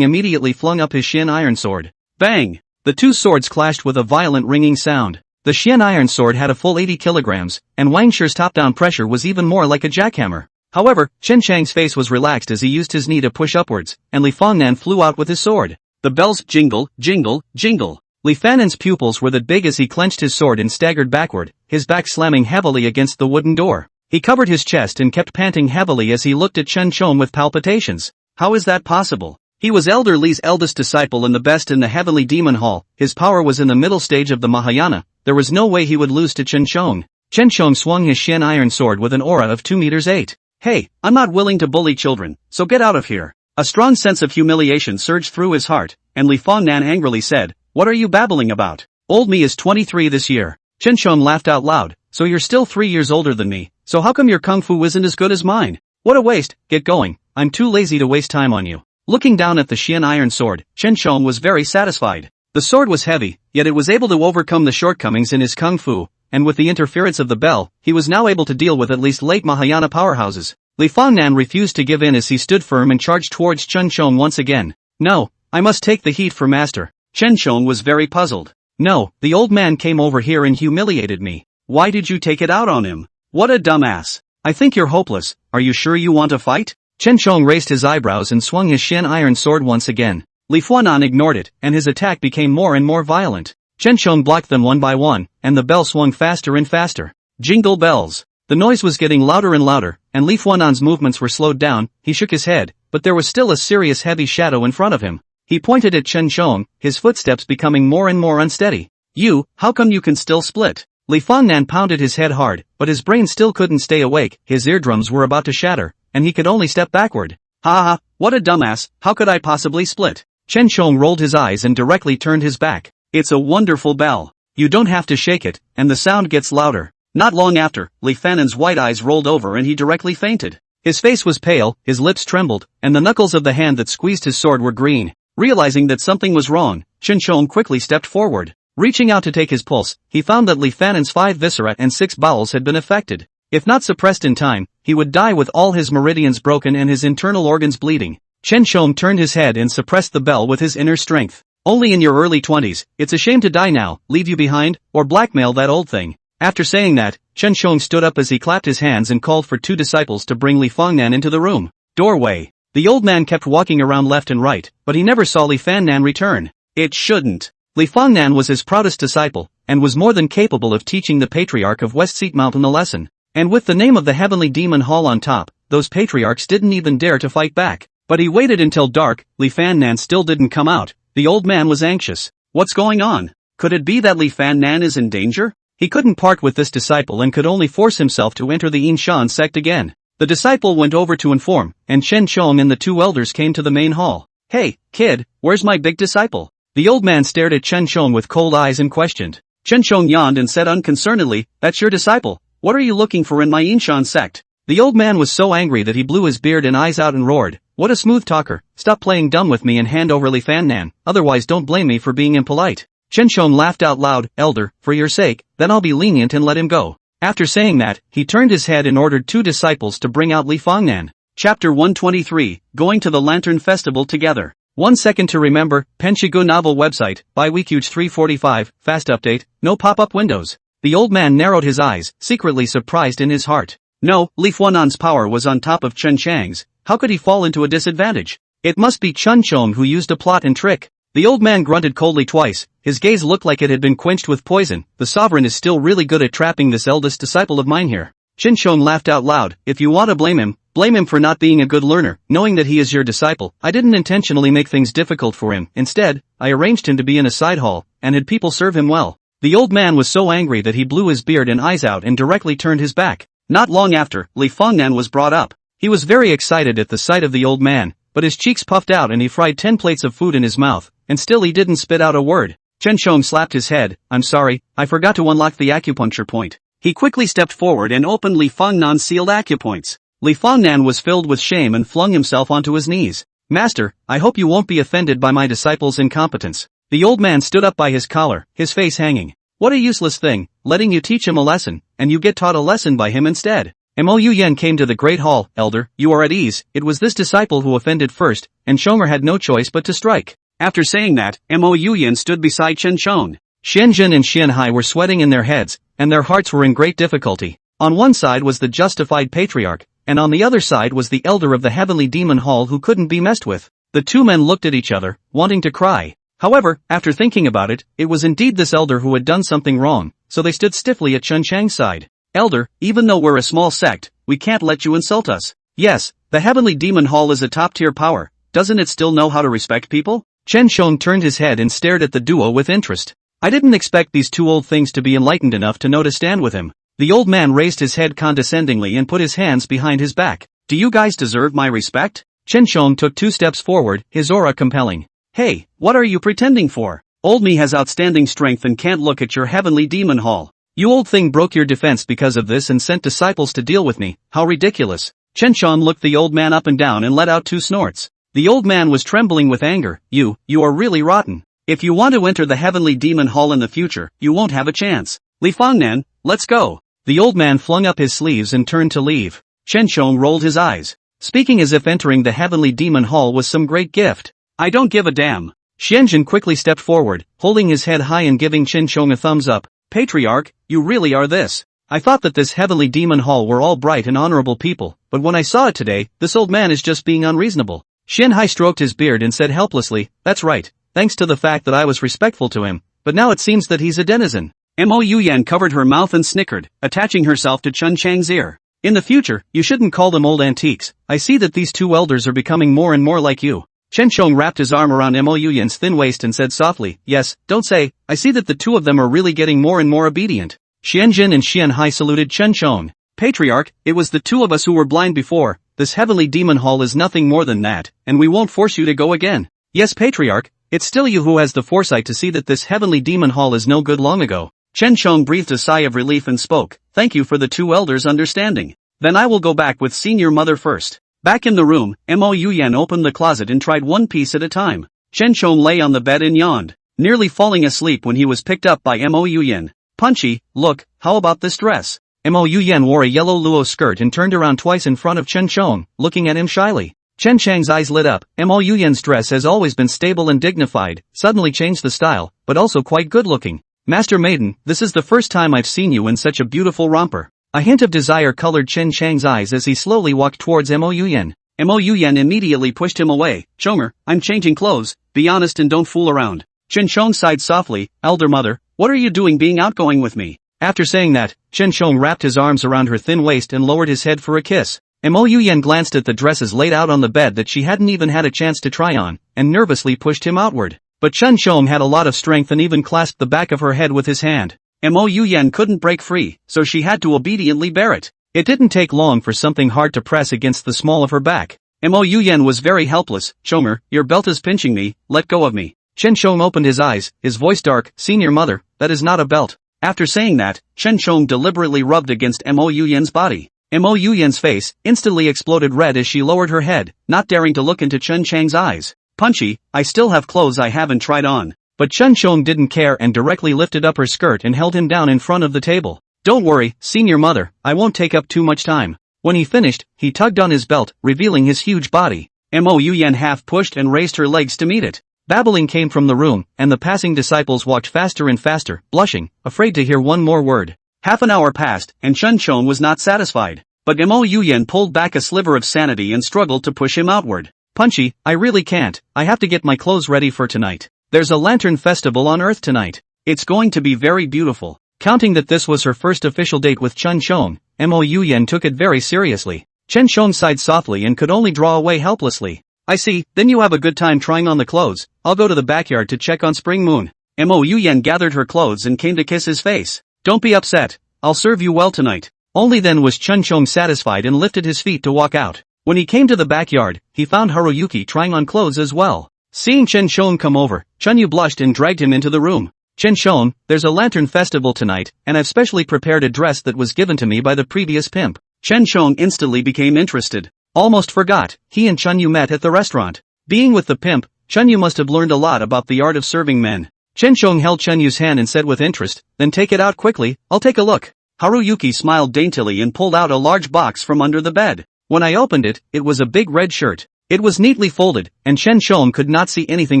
Speaker 2: immediately flung up his Xian iron sword. Bang! The two swords clashed with a violent ringing sound. The Xian iron sword had a full 80 kilograms, and Wang Shi's top-down pressure was even more like a jackhammer. However, Chen Chang's face was relaxed as he used his knee to push upwards, and Li Fangnan flew out with his sword. The bells jingle, jingle, jingle. Li Fannan's pupils were that big as he clenched his sword and staggered backward, his back slamming heavily against the wooden door. He covered his chest and kept panting heavily as he looked at Chen Shong with palpitations. How is that possible? He was Elder Li's eldest disciple and the best in the Heavenly Demon Hall, his power was in the middle stage of the Mahayana, there was no way he would lose to Chen Shong. Chen Shong swung his Xian iron sword with an aura of 2 meters 8. Hey, I'm not willing to bully children, so get out of here. A strong sense of humiliation surged through his heart, and Li Fangnan angrily said, what are you babbling about? Old me is 23 this year. Chen Shong laughed out loud, so you're still 3 years older than me, so how come your kung fu isn't as good as mine? What a waste, get going, I'm too lazy to waste time on you. Looking down at the Xian iron sword, Chen Shong was very satisfied. The sword was heavy, yet it was able to overcome the shortcomings in his kung fu, and with the interference of the bell, he was now able to deal with at least late Mahayana powerhouses. Li Fangnan refused to give in as he stood firm and charged towards Chen Shong once again. No, I must take the heat for master. Chen Shong was very puzzled. No, the old man came over here and humiliated me. Why did you take it out on him? What a dumbass. I think you're hopeless, are you sure you want to fight? Chen Shong raised his eyebrows and swung his Xian iron sword once again. Li Fangnan ignored it, and his attack became more and more violent. Chen Shong blocked them one by one, and the bell swung faster and faster. Jingle bells. The noise was getting louder and louder, and Li Fangnan's movements were slowed down. He shook his head, but there was still a serious heavy shadow in front of him. He pointed at Chen Shong, his footsteps becoming more and more unsteady. You, how come you can still split? Li Fangnan pounded his head hard, but his brain still couldn't stay awake, his eardrums were about to shatter, and he could only step backward. Ha ha, what a dumbass, how could I possibly split? Chen Shong rolled his eyes and directly turned his back. It's a wonderful bell. You don't have to shake it, and the sound gets louder. Not long after, Li Fannan's white eyes rolled over and he directly fainted. His face was pale, his lips trembled, and the knuckles of the hand that squeezed his sword were green. Realizing that something was wrong, Chen Shong quickly stepped forward. Reaching out to take his pulse, he found that Li Fannan's 5 viscera and 6 bowels had been affected. If not suppressed in time, he would die with all his meridians broken and his internal organs bleeding. Chen Shong turned his head and suppressed the bell with his inner strength. Only in your early 20s, it's a shame to die now, leave you behind, or blackmail that old thing. After saying that, Chen Shong stood up as he clapped his hands and called for 2 disciples to bring Li Fangnan into the room. Doorway. The old man kept walking around left and right, but he never saw Li Fangnan return. It shouldn't. Li Fangnan was his proudest disciple, and was more than capable of teaching the patriarch of West Seat Mountain a lesson. And with the name of the Heavenly Demon Hall on top, those patriarchs didn't even dare to fight back. But he waited until dark, Li Fangnan still didn't come out. The old man was anxious. What's going on? Could it be that Li Fangnan is in danger? He couldn't part with this disciple and could only force himself to enter the Yinshan sect again. The disciple went over to inform, and Chen Shong and the 2 elders came to the main hall. Hey, kid, where's my big disciple? The old man stared at Chen Shong with cold eyes and questioned. Chen Shong yawned and said unconcernedly, that's your disciple. What are you looking for in my Yinshan sect? The old man was so angry that he blew his beard and eyes out and roared. What a smooth talker, stop playing dumb with me and hand over Li Fangnan, otherwise don't blame me for being impolite. Chen Shong laughed out loud, elder, for your sake, then I'll be lenient and let him go. After saying that, he turned his head and ordered 2 disciples to bring out Li Fangnan. Chapter 123, Going to the Lantern Festival Together. 1 second to remember, Penshigu novel website, by Weekuge 345, fast update, no pop-up windows. The old man narrowed his eyes, secretly surprised in his heart. No, Li Fangnan's power was on top of Chen Chang's, how could he fall into a disadvantage? It must be Chen Shong who used a plot and trick. The old man grunted coldly twice, his gaze looked like it had been quenched with poison. The sovereign is still really good at trapping this eldest disciple of mine here. Chen Shong laughed out loud, if you want to blame him for not being a good learner, knowing that he is your disciple. I didn't intentionally make things difficult for him, instead, I arranged him to be in a side hall, and had people serve him well. The old man was so angry that he blew his beard and eyes out and directly turned his back. Not long after, Li Fangnan was brought up. He was very excited at the sight of the old man, but his cheeks puffed out and he fried 10 plates of food in his mouth, and still he didn't spit out a word. Chen Shong slapped his head, I'm sorry, I forgot to unlock the acupuncture point. He quickly stepped forward and opened Li Fangnan's sealed acupoints. Li Fangnan was filled with shame and flung himself onto his knees. Master, I hope you won't be offended by my disciple's incompetence. The old man stood up by his collar, his face hanging. What a useless thing, letting you teach him a lesson, and you get taught a lesson by him instead. Mo Yen came to the Great Hall. Elder, you are at ease. It was this disciple who offended first, and Shonger had no choice but to strike. After saying that, Mo Yen stood beside Chen Shong. Xianjun and Xianhai were sweating in their heads, and their hearts were in great difficulty. On one side was the justified patriarch, and on the other side was the elder of the heavenly demon hall who couldn't be messed with. The two men looked at each other, wanting to cry. However, after thinking about it, it was indeed this elder who had done something wrong, so they stood stiffly at Chun Chang's side. Elder, even though we're a small sect, we can't let you insult us. Yes, the heavenly demon hall is a top-tier power. Doesn't it still know how to respect people? Chen Shong turned his head and stared at the duo with interest. I didn't expect these two old things to be enlightened enough to know to stand with him. The old man raised his head condescendingly and put his hands behind his back. Do you guys deserve my respect? Chen Shong took 2 steps forward, his aura compelling. Hey, what are you pretending for? Old me has outstanding strength and can't look at your heavenly demon hall. You old thing broke your defense because of this and sent disciples to deal with me. How ridiculous. Chen Shong looked the old man up and down and let out 2 snorts. The old man was trembling with anger. You are really rotten. If you want to enter the heavenly demon hall in the future, you won't have a chance. Li Fangnan, let's go. The old man flung up his sleeves and turned to leave. Chen Shong rolled his eyes, speaking as if entering the heavenly demon hall was some great gift. I don't give a damn. Xianjun quickly stepped forward, holding his head high and giving Chen Shong a thumbs up. Patriarch, you really are this. I thought that this heavenly demon hall were all bright and honorable people, but when I saw it today, this old man is just being unreasonable. Xianhai stroked his beard and said helplessly, that's right, thanks to the fact that I was respectful to him, but now it seems that he's a denizen. Mo Yen covered her mouth and snickered, attaching herself to Chun Chang's ear. In the future, you shouldn't call them old antiques. I see that these two elders are becoming more and more like you. Chen Shong wrapped his arm around Mo Yen's thin waist and said softly, yes, don't say, I see that the two of them are really getting more and more obedient. Xianjun and Xianhai saluted Chen Shong. Patriarch, it was the two of us who were blind before. This heavenly demon hall is nothing more than that, and we won't force you to go again. Yes, Patriarch, it's still you who has the foresight to see that this heavenly demon hall is no good long ago. Chen Shong breathed a sigh of relief and spoke, thank you for the two elders' understanding. Then I will go back with senior mother first. Back in the room, Mo Yen opened the closet and tried one piece at a time. Chen Shong lay on the bed and yawned, nearly falling asleep when he was picked up by Mo Yen. Punchy, look, how about this dress? Mo Yen wore a yellow luo skirt and turned around twice in front of Chen Shong, looking at him shyly. Chen Chang's eyes lit up. Mo Yen's dress has always been stable and dignified, suddenly changed the style, but also quite good-looking. Master Maiden, this is the first time I've seen you in such a beautiful romper. A hint of desire colored Chen Chang's eyes as he slowly walked towards Mo Yen. Mo Yen immediately pushed him away. Shonger, I'm changing clothes, be honest and don't fool around. Chen Shong sighed softly, elder mother, what are you doing being outgoing with me? After saying that, Chen Shong wrapped his arms around her thin waist and lowered his head for a kiss. Mo Yen glanced at the dresses laid out on the bed that she hadn't even had a chance to try on, and nervously pushed him outward. But Chen Shong had a lot of strength and even clasped the back of her head with his hand. Mo Yen couldn't break free, so she had to obediently bear it. It didn't take long for something hard to press against the small of her back. Mo Yen was very helpless. Shonger, your belt is pinching me, let go of me. Chen Shong opened his eyes, his voice dark, senior mother, that is not a belt. After saying that, Chen Shong deliberately rubbed against Mo Yen's body. Mo Yen's face instantly exploded red as she lowered her head, not daring to look into Chen Chang's eyes. Punchy, I still have clothes I haven't tried on. But Chen Shong didn't care and directly lifted up her skirt and held him down in front of the table. Don't worry, senior mother, I won't take up too much time. When he finished, he tugged on his belt, revealing his huge body. Mo Yen half pushed and raised her legs to meet it. Babbling came from the room, and the passing disciples walked faster and faster, blushing, afraid to hear one more word. Half an hour passed, and Chen Shong was not satisfied. But Mo Yen pulled back a sliver of sanity and struggled to push him outward. Punchy, I really can't, I have to get my clothes ready for tonight. There's a lantern festival on Earth tonight. It's going to be very beautiful. Counting that this was her first official date with Chen Shong, Mo Yen took it very seriously. Chen Shong sighed softly and could only draw away helplessly. I see, then you have a good time trying on the clothes. I'll go to the backyard to check on Spring Moon. Mo Yen gathered her clothes and came to kiss his face. Don't be upset. I'll serve you well tonight. Only then was Chen Shong satisfied and lifted his feet to walk out. When he came to the backyard, he found Haruyuki trying on clothes as well. Seeing Chen Shong come over, Chunyu blushed and dragged him into the room. Chen Shong, there's a lantern festival tonight, and I've specially prepared a dress that was given to me by the previous pimp. Chen Shong instantly became interested. Almost forgot, he and Chunyu met at the restaurant. Being with the pimp, Chunyu must have learned a lot about the art of serving men. Chen Shong held Chunyu's hand and said with interest, then take it out quickly, I'll take a look. Haruyuki smiled daintily and pulled out a large box from under the bed. When I opened it, it was a big red shirt. It was neatly folded, and Chen Shong could not see anything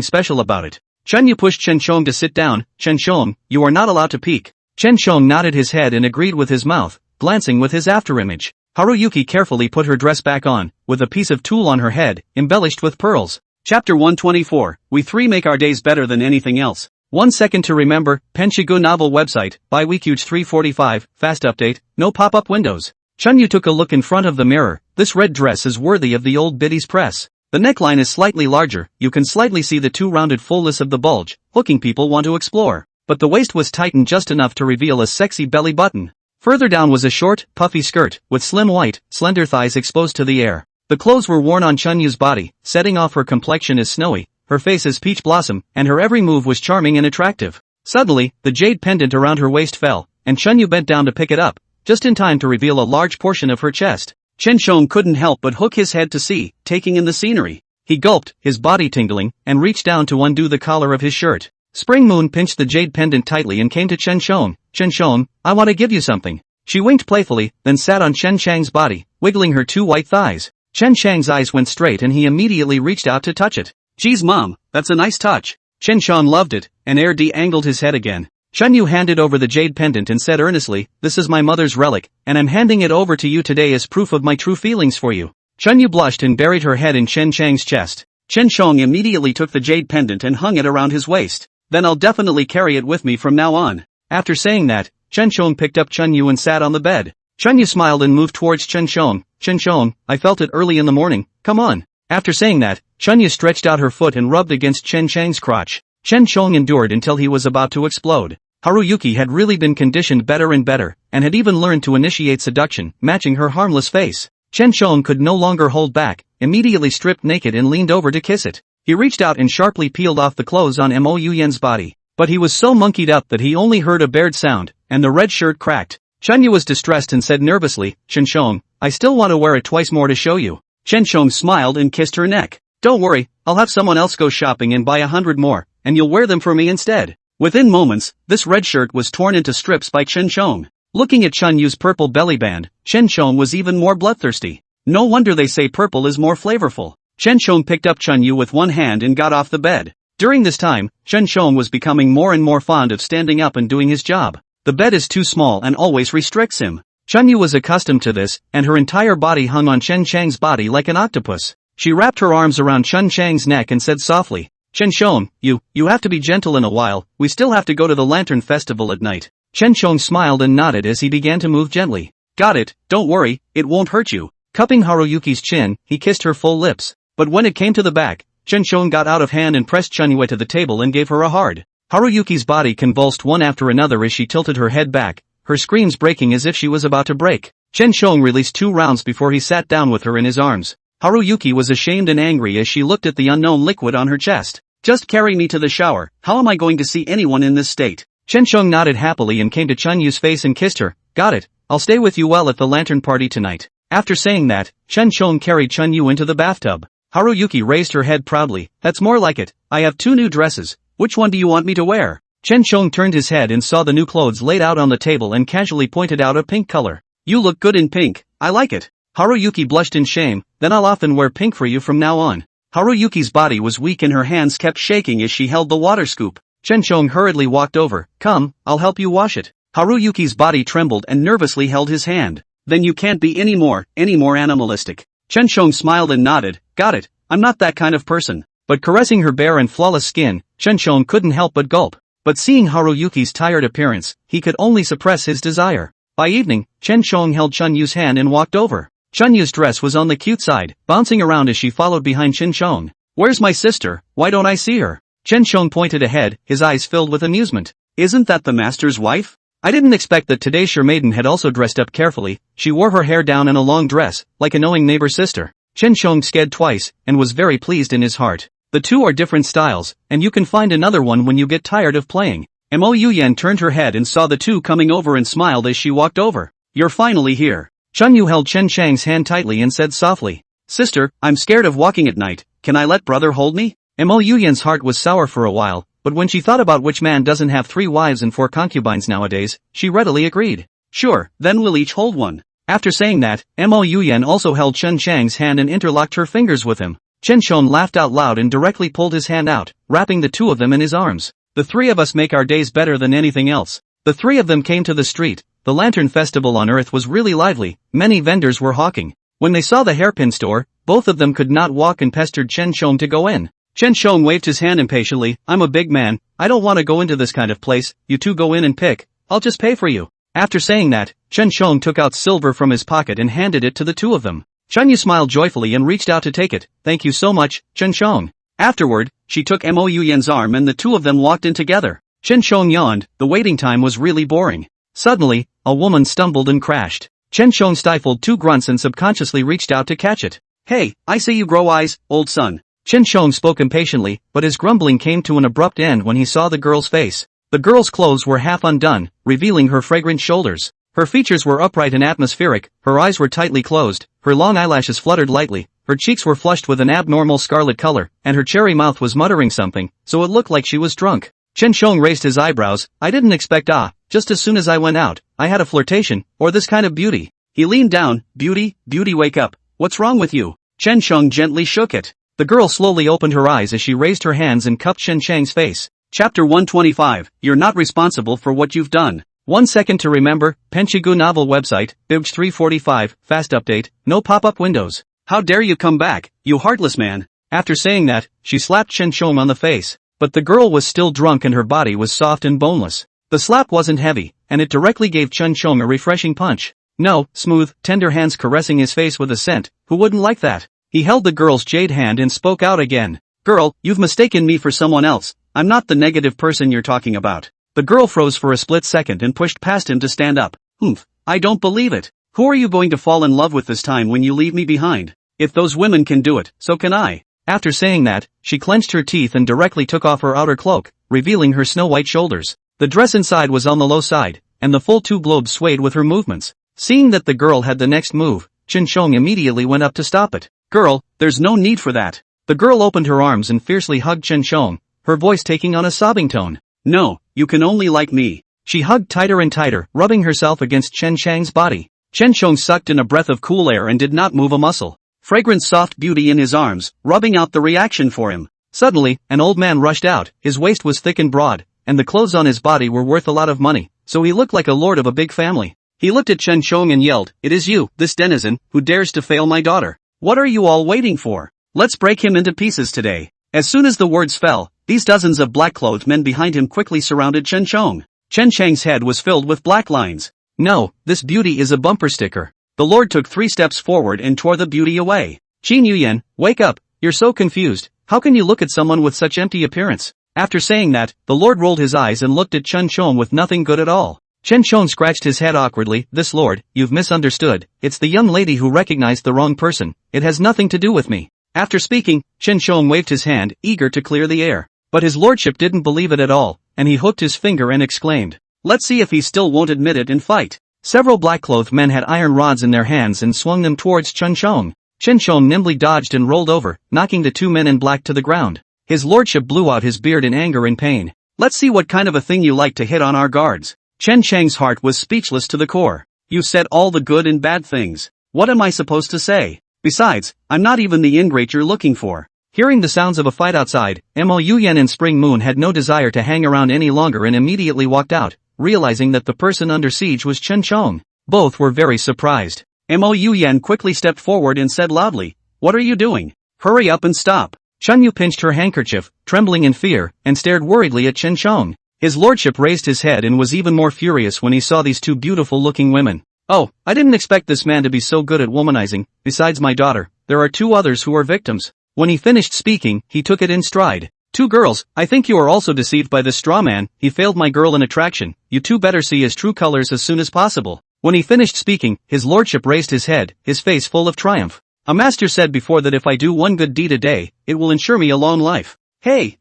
Speaker 2: special about it. Chunyu pushed Chen Shong to sit down. Chen Shong, you are not allowed to peek. Chen Shong nodded his head and agreed with his mouth, glancing with his afterimage. Haruyuki carefully put her dress back on, with a piece of tulle on her head, embellished with pearls. Chapter 124, We Three Make Our Days Better Than Anything Else. 1 second to remember, Penshigu novel website, by Weekuge 345, fast update, no pop-up windows. Chunyu took a look in front of the mirror. This red dress is worthy of the old biddy's press. The neckline is slightly larger, you can slightly see the two rounded fullness of the bulge, hooking people want to explore. But the waist was tightened just enough to reveal a sexy belly button. Further down was a short, puffy skirt, with slim white, slender thighs exposed to the air. The clothes were worn on Chunyu's body, setting off her complexion as snowy, her face as peach blossom, and her every move was charming and attractive. Suddenly, the jade pendant around her waist fell, and Chunyu bent down to pick it up, just in time to reveal a large portion of her chest. Chen Shong couldn't help but hook his head to see, taking in the scenery. He gulped, his body tingling, and reached down to undo the collar of his shirt. Spring Moon pinched the jade pendant tightly and came to Chen Shong. Chen Shong, I want to give you something. She winked playfully, then sat on Chen Chang's body, wiggling her two white thighs. Chen Chang's eyes went straight and he immediately reached out to touch it. Geez mom, that's a nice touch. Chen Shong loved it, and ere de-angled his head again. Chunyu handed over the jade pendant and said earnestly, this is my mother's relic, and I'm handing it over to you today as proof of my true feelings for you. Chunyu blushed and buried her head in Chen Chang's chest. Chen Shong immediately took the jade pendant and hung it around his waist. Then I'll definitely carry it with me from now on. After saying that, Chen Shong picked up Chunyu and sat on the bed. Chunyu smiled and moved towards Chen Shong. Chen Shong, I felt it early in the morning, come on. After saying that, Chunyu stretched out her foot and rubbed against Chen Chang's crotch. Chen Shong endured until he was about to explode. Haruyuki had really been conditioned better and better, and had even learned to initiate seduction, matching her harmless face. Chen Shong could no longer hold back, immediately stripped naked and leaned over to kiss it. He reached out and sharply peeled off the clothes on Mo Yuyen's body. But he was so monkeyed up that he only heard a bared sound, and the red shirt cracked. Chunyu was distressed and said nervously, Chen Shong, I still want to wear it twice more to show you. Chen Shong smiled and kissed her neck. Don't worry, I'll have someone else go shopping and buy 100 more, and you'll wear them for me instead. Within moments, this red shirt was torn into strips by Chen Shong. Looking at Chunyu's purple belly band, Chen Shong was even more bloodthirsty. No wonder they say purple is more flavorful. Chen Shong picked up Chunyu with one hand and got off the bed. During this time, Chen Shong was becoming more and more fond of standing up and doing his job. The bed is too small and always restricts him. Chunyu was accustomed to this, and her entire body hung on Chen Chang's body like an octopus. She wrapped her arms around Chen Chang's neck and said softly, Chen Shong, you have to be gentle in a while, we still have to go to the Lantern Festival at night. Chen Shong smiled and nodded as he began to move gently. Got it, don't worry, it won't hurt you. Cupping Haruyuki's chin, he kissed her full lips. But when it came to the back, Chen Shong got out of hand and pressed Chunyu to the table and gave her a hard. Haruyuki's body convulsed one after another as she tilted her head back, her screams breaking as if she was about to break. Chen Shong released 2 rounds before he sat down with her in his arms. Haruyuki was ashamed and angry as she looked at the unknown liquid on her chest. Just carry me to the shower, how am I going to see anyone in this state? Chen Shong nodded happily and came to Chunyu's face and kissed her. Got it, I'll stay with you well at the lantern party tonight. After saying that, Chen Shong carried Chunyu into the bathtub. Haruyuki raised her head proudly. That's more like it, I have 2 new dresses, which one do you want me to wear? Chen Shong turned his head and saw the new clothes laid out on the table and casually pointed out a pink color. You look good in pink, I like it. Haruyuki blushed in shame, then I'll often wear pink for you from now on. Haruyuki's body was weak and her hands kept shaking as she held the water scoop. Chen Shong hurriedly walked over. Come, I'll help you wash it. Haruyuki's body trembled and nervously held his hand. Then you can't be any more animalistic. Chen Shong smiled and nodded. Got it, I'm not that kind of person. But caressing her bare and flawless skin, Chen Shong couldn't help but gulp. But seeing Haruyuki's tired appearance, he could only suppress his desire. By evening, Chen Shong held Chunyu's hand and walked over. Chunyu's dress was on the cute side, bouncing around as she followed behind Chen Shong. Where's my sister, why don't I see her? Chen Shong pointed ahead, his eyes filled with amusement. Isn't that the master's wife? I didn't expect that today's Shermaiden had also dressed up carefully. She wore her hair down in a long dress, like a knowing neighbor sister. Chen Shong sked twice, and was very pleased in his heart. The 2 are different styles, and you can find another one when you get tired of playing. Mo Yuyen turned her head and saw the 2 coming over and smiled as she walked over. You're finally here. Chunyu held Chen Chang's hand tightly and said softly. Sister, I'm scared of walking at night, can I let brother hold me? Mo Yuyen's heart was sour for a while, but when she thought about which man doesn't have 3 wives and 4 concubines nowadays, she readily agreed. Sure, then we'll each hold one. After saying that, Mo Yuyan also held Chen Chang's hand and interlocked her fingers with him. Chen Shong laughed out loud and directly pulled his hand out, wrapping the two of them in his arms. The three of us make our days better than anything else. The three of them came to the street. The lantern festival on Earth was really lively. Many vendors were hawking. When they saw the hairpin store, both of them could not walk and pestered Chen Shong to go in. Chen Shong waved his hand impatiently. I'm a big man, I don't want to go into this kind of place, you two go in and pick, I'll just pay for you. After saying that, Chen Shong took out silver from his pocket and handed it to the two of them. Chen Yu smiled joyfully and reached out to take it. Thank you so much, Chen Shong. Afterward, she took Mo Yuyan's arm and the two of them walked in together. Chen Shong yawned, the waiting time was really boring. Suddenly, a woman stumbled and crashed. Chen Shong stifled two grunts and subconsciously reached out to catch it. Hey, I say you grow eyes, old son. Chen Shong spoke impatiently, but his grumbling came to an abrupt end when he saw the girl's face. The girl's clothes were half undone, revealing her fragrant shoulders. Her features were upright and atmospheric, her eyes were tightly closed, her long eyelashes fluttered lightly, her cheeks were flushed with an abnormal scarlet color, and her cherry mouth was muttering something, so it looked like she was drunk. Chen Shong raised his eyebrows. I didn't expect just as soon as I went out, I had a flirtation, or this kind of beauty. He leaned down. Beauty, wake up. What's wrong with you? Chen Shong gently shook it. The girl slowly opened her eyes as she raised her hands and cupped Chen Chang's face. Chapter 125, You're not responsible for what you've done. 1 second to remember, Penchigu novel website, Bibj 345, fast update, no pop-up windows. How dare you come back, you heartless man. After saying that, she slapped Chen Shong on the face. But the girl was still drunk and her body was soft and boneless. The slap wasn't heavy, and it directly gave Chen Shong a refreshing punch. No, smooth, tender hands caressing his face with a scent, who wouldn't like that? He held the girl's jade hand and spoke out again. Girl, you've mistaken me for someone else, I'm not the negative person you're talking about. The girl froze for a split second and pushed past him to stand up. Humph, I don't believe it. Who are you going to fall in love with this time when you leave me behind? If those women can do it, so can I. After saying that, she clenched her teeth and directly took off her outer cloak, revealing her snow-white shoulders. The dress inside was on the low side, and the full two globes swayed with her movements. Seeing that the girl had the next move, Chen Shong immediately went up to stop it. Girl, there's no need for that. The girl opened her arms and fiercely hugged Chen Shong, her voice taking on a sobbing tone. No, you can only like me. She hugged tighter and tighter, rubbing herself against Chen Chang's body. Chen Shong sucked in a breath of cool air and did not move a muscle. Fragrant soft beauty in his arms, rubbing out the reaction for him. Suddenly, an old man rushed out. His waist was thick and broad, and the clothes on his body were worth a lot of money, so he looked like a lord of a big family. He looked at Chen Shong and yelled, It is you, this denizen, who dares to fail my daughter. What are you all waiting for? Let's break him into pieces today. As soon as the words fell, these dozens of black-clothed men behind him quickly surrounded Chen Shong. Chen Chang's head was filled with black lines. No, this beauty is a bumper sticker. The Lord took 3 steps forward and tore the beauty away. Qin Yuyan, wake up, you're so confused, how can you look at someone with such empty appearance? After saying that, the Lord rolled his eyes and looked at Chen Shong with nothing good at all. Chen Shong scratched his head awkwardly. This Lord, you've misunderstood, it's the young lady who recognized the wrong person, it has nothing to do with me. After speaking, Chen Shong waved his hand, eager to clear the air. But his lordship didn't believe it at all, and he hooked his finger and exclaimed, Let's see if he still won't admit it and fight. Several black-clothed men had iron rods in their hands and swung them towards Chen Shong. Chen Shong nimbly dodged and rolled over, knocking the 2 men in black to the ground. His lordship blew out his beard in anger and pain. Let's see what kind of a thing you like to hit on our guards. Chen Chang's heart was speechless to the core. You said all the good and bad things. What am I supposed to say? Besides, I'm not even the ingrate you're looking for. Hearing the sounds of a fight outside, Mo Yuyan and Spring Moon had no desire to hang around any longer and immediately walked out, realizing that the person under siege was Chen Shong. Both were very surprised. Mo Yuyan quickly stepped forward and said loudly, What are you doing? Hurry up and stop. Chen Yu pinched her handkerchief, trembling in fear, and stared worriedly at Chen Shong. His lordship raised his head and was even more furious when he saw these 2 beautiful-looking women. Oh, I didn't expect this man to be so good at womanizing. Besides my daughter, there are 2 others who are victims. When he finished speaking, he took it in stride. 2 girls, I think you are also deceived by this straw man. He failed my girl in attraction. You 2 better see his true colors as soon as possible. When he finished speaking, his lordship raised his head, his face full of triumph. A master said before that if I do 1 good deed a day, it will ensure me a long life. Hey,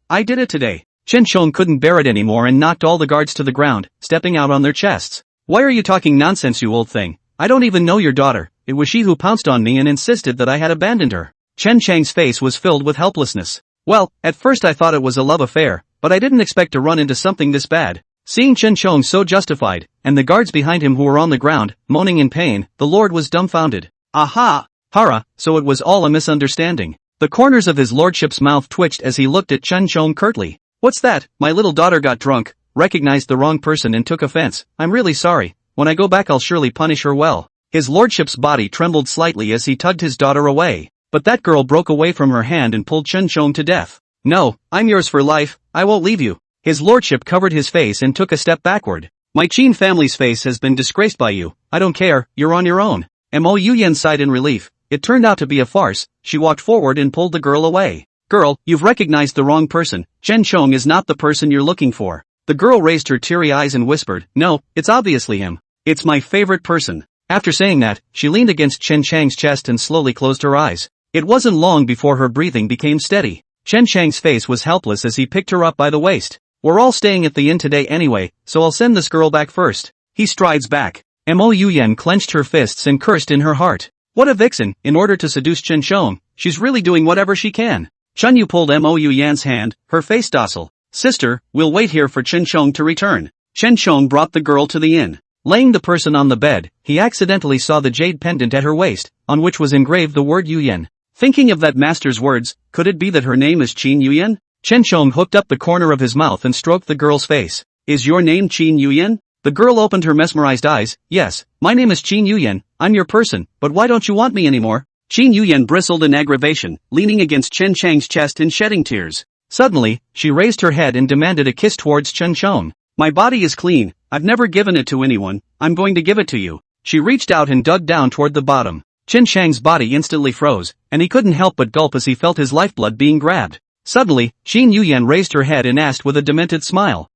Speaker 2: I did it today. Chen Shong couldn't bear it anymore and knocked all the guards to the ground, stepping out on their chests. Why are you talking nonsense, you old thing? I don't even know your daughter. It was she who pounced on me and insisted that I had abandoned her. Chen Chang's face was filled with helplessness. Well, at first I thought it was a love affair, but I didn't expect to run into something this bad. Seeing Chen Chong so justified, and the guards behind him who were on the ground, moaning in pain, the lord was dumbfounded. Aha! Hara, so it was all a misunderstanding. The corners of his lordship's mouth twitched as he looked at Chen Chong curtly. What's that? My little daughter got drunk, recognized the wrong person and took offense. I'm really sorry. When I go back I'll surely punish her well. His lordship's body trembled slightly as he tugged his daughter away. But that girl broke away from her hand and pulled Chen Chong to death. No, I'm yours for life, I won't leave you. His lordship covered his face and took a step backward. My Qin family's face has been disgraced by you. I don't care, you're on your own. Mo Yuyan sighed in relief. It turned out to be a farce. She walked forward and pulled the girl away. Girl, you've recognized the wrong person. Chen Chong is not the person you're looking for. The girl raised her teary eyes and whispered, no, it's obviously him. It's my favorite person. After saying that, she leaned against Chen Chang's chest and slowly closed her eyes. It wasn't long before her breathing became steady. Chen Chang's face was helpless as he picked her up by the waist. We're all staying at the inn today anyway, so I'll send this girl back first. He strides back. Mo Yuyan clenched her fists and cursed in her heart. What a vixen, in order to seduce Chen Chong, she's really doing whatever she can. Chun Yu pulled Mo Yuyan's hand, her face docile. Sister, we'll wait here for Chen Chong to return. Chen Chong brought the girl to the inn. Laying the person on the bed, he accidentally saw the jade pendant at her waist, on which was engraved the word Yuyan. Thinking of that master's words, could it be that her name is Qin Yuyan? Chen Chong hooked up the corner of his mouth and stroked the girl's face. Is your name Qin Yuyan? The girl opened her mesmerized eyes. Yes, my name is Qin Yuyan, I'm your person, but why don't you want me anymore? Qin Yuyan bristled in aggravation, leaning against Chen Chang's chest and shedding tears. Suddenly, she raised her head and demanded a kiss towards Chen Chong. My body is clean, I've never given it to anyone, I'm going to give it to you. She reached out and dug down toward the bottom. Chen Chang's body instantly froze, and he couldn't help but gulp as he felt his lifeblood being grabbed. Suddenly, Qin Yuyan raised her head and asked with a demented smile.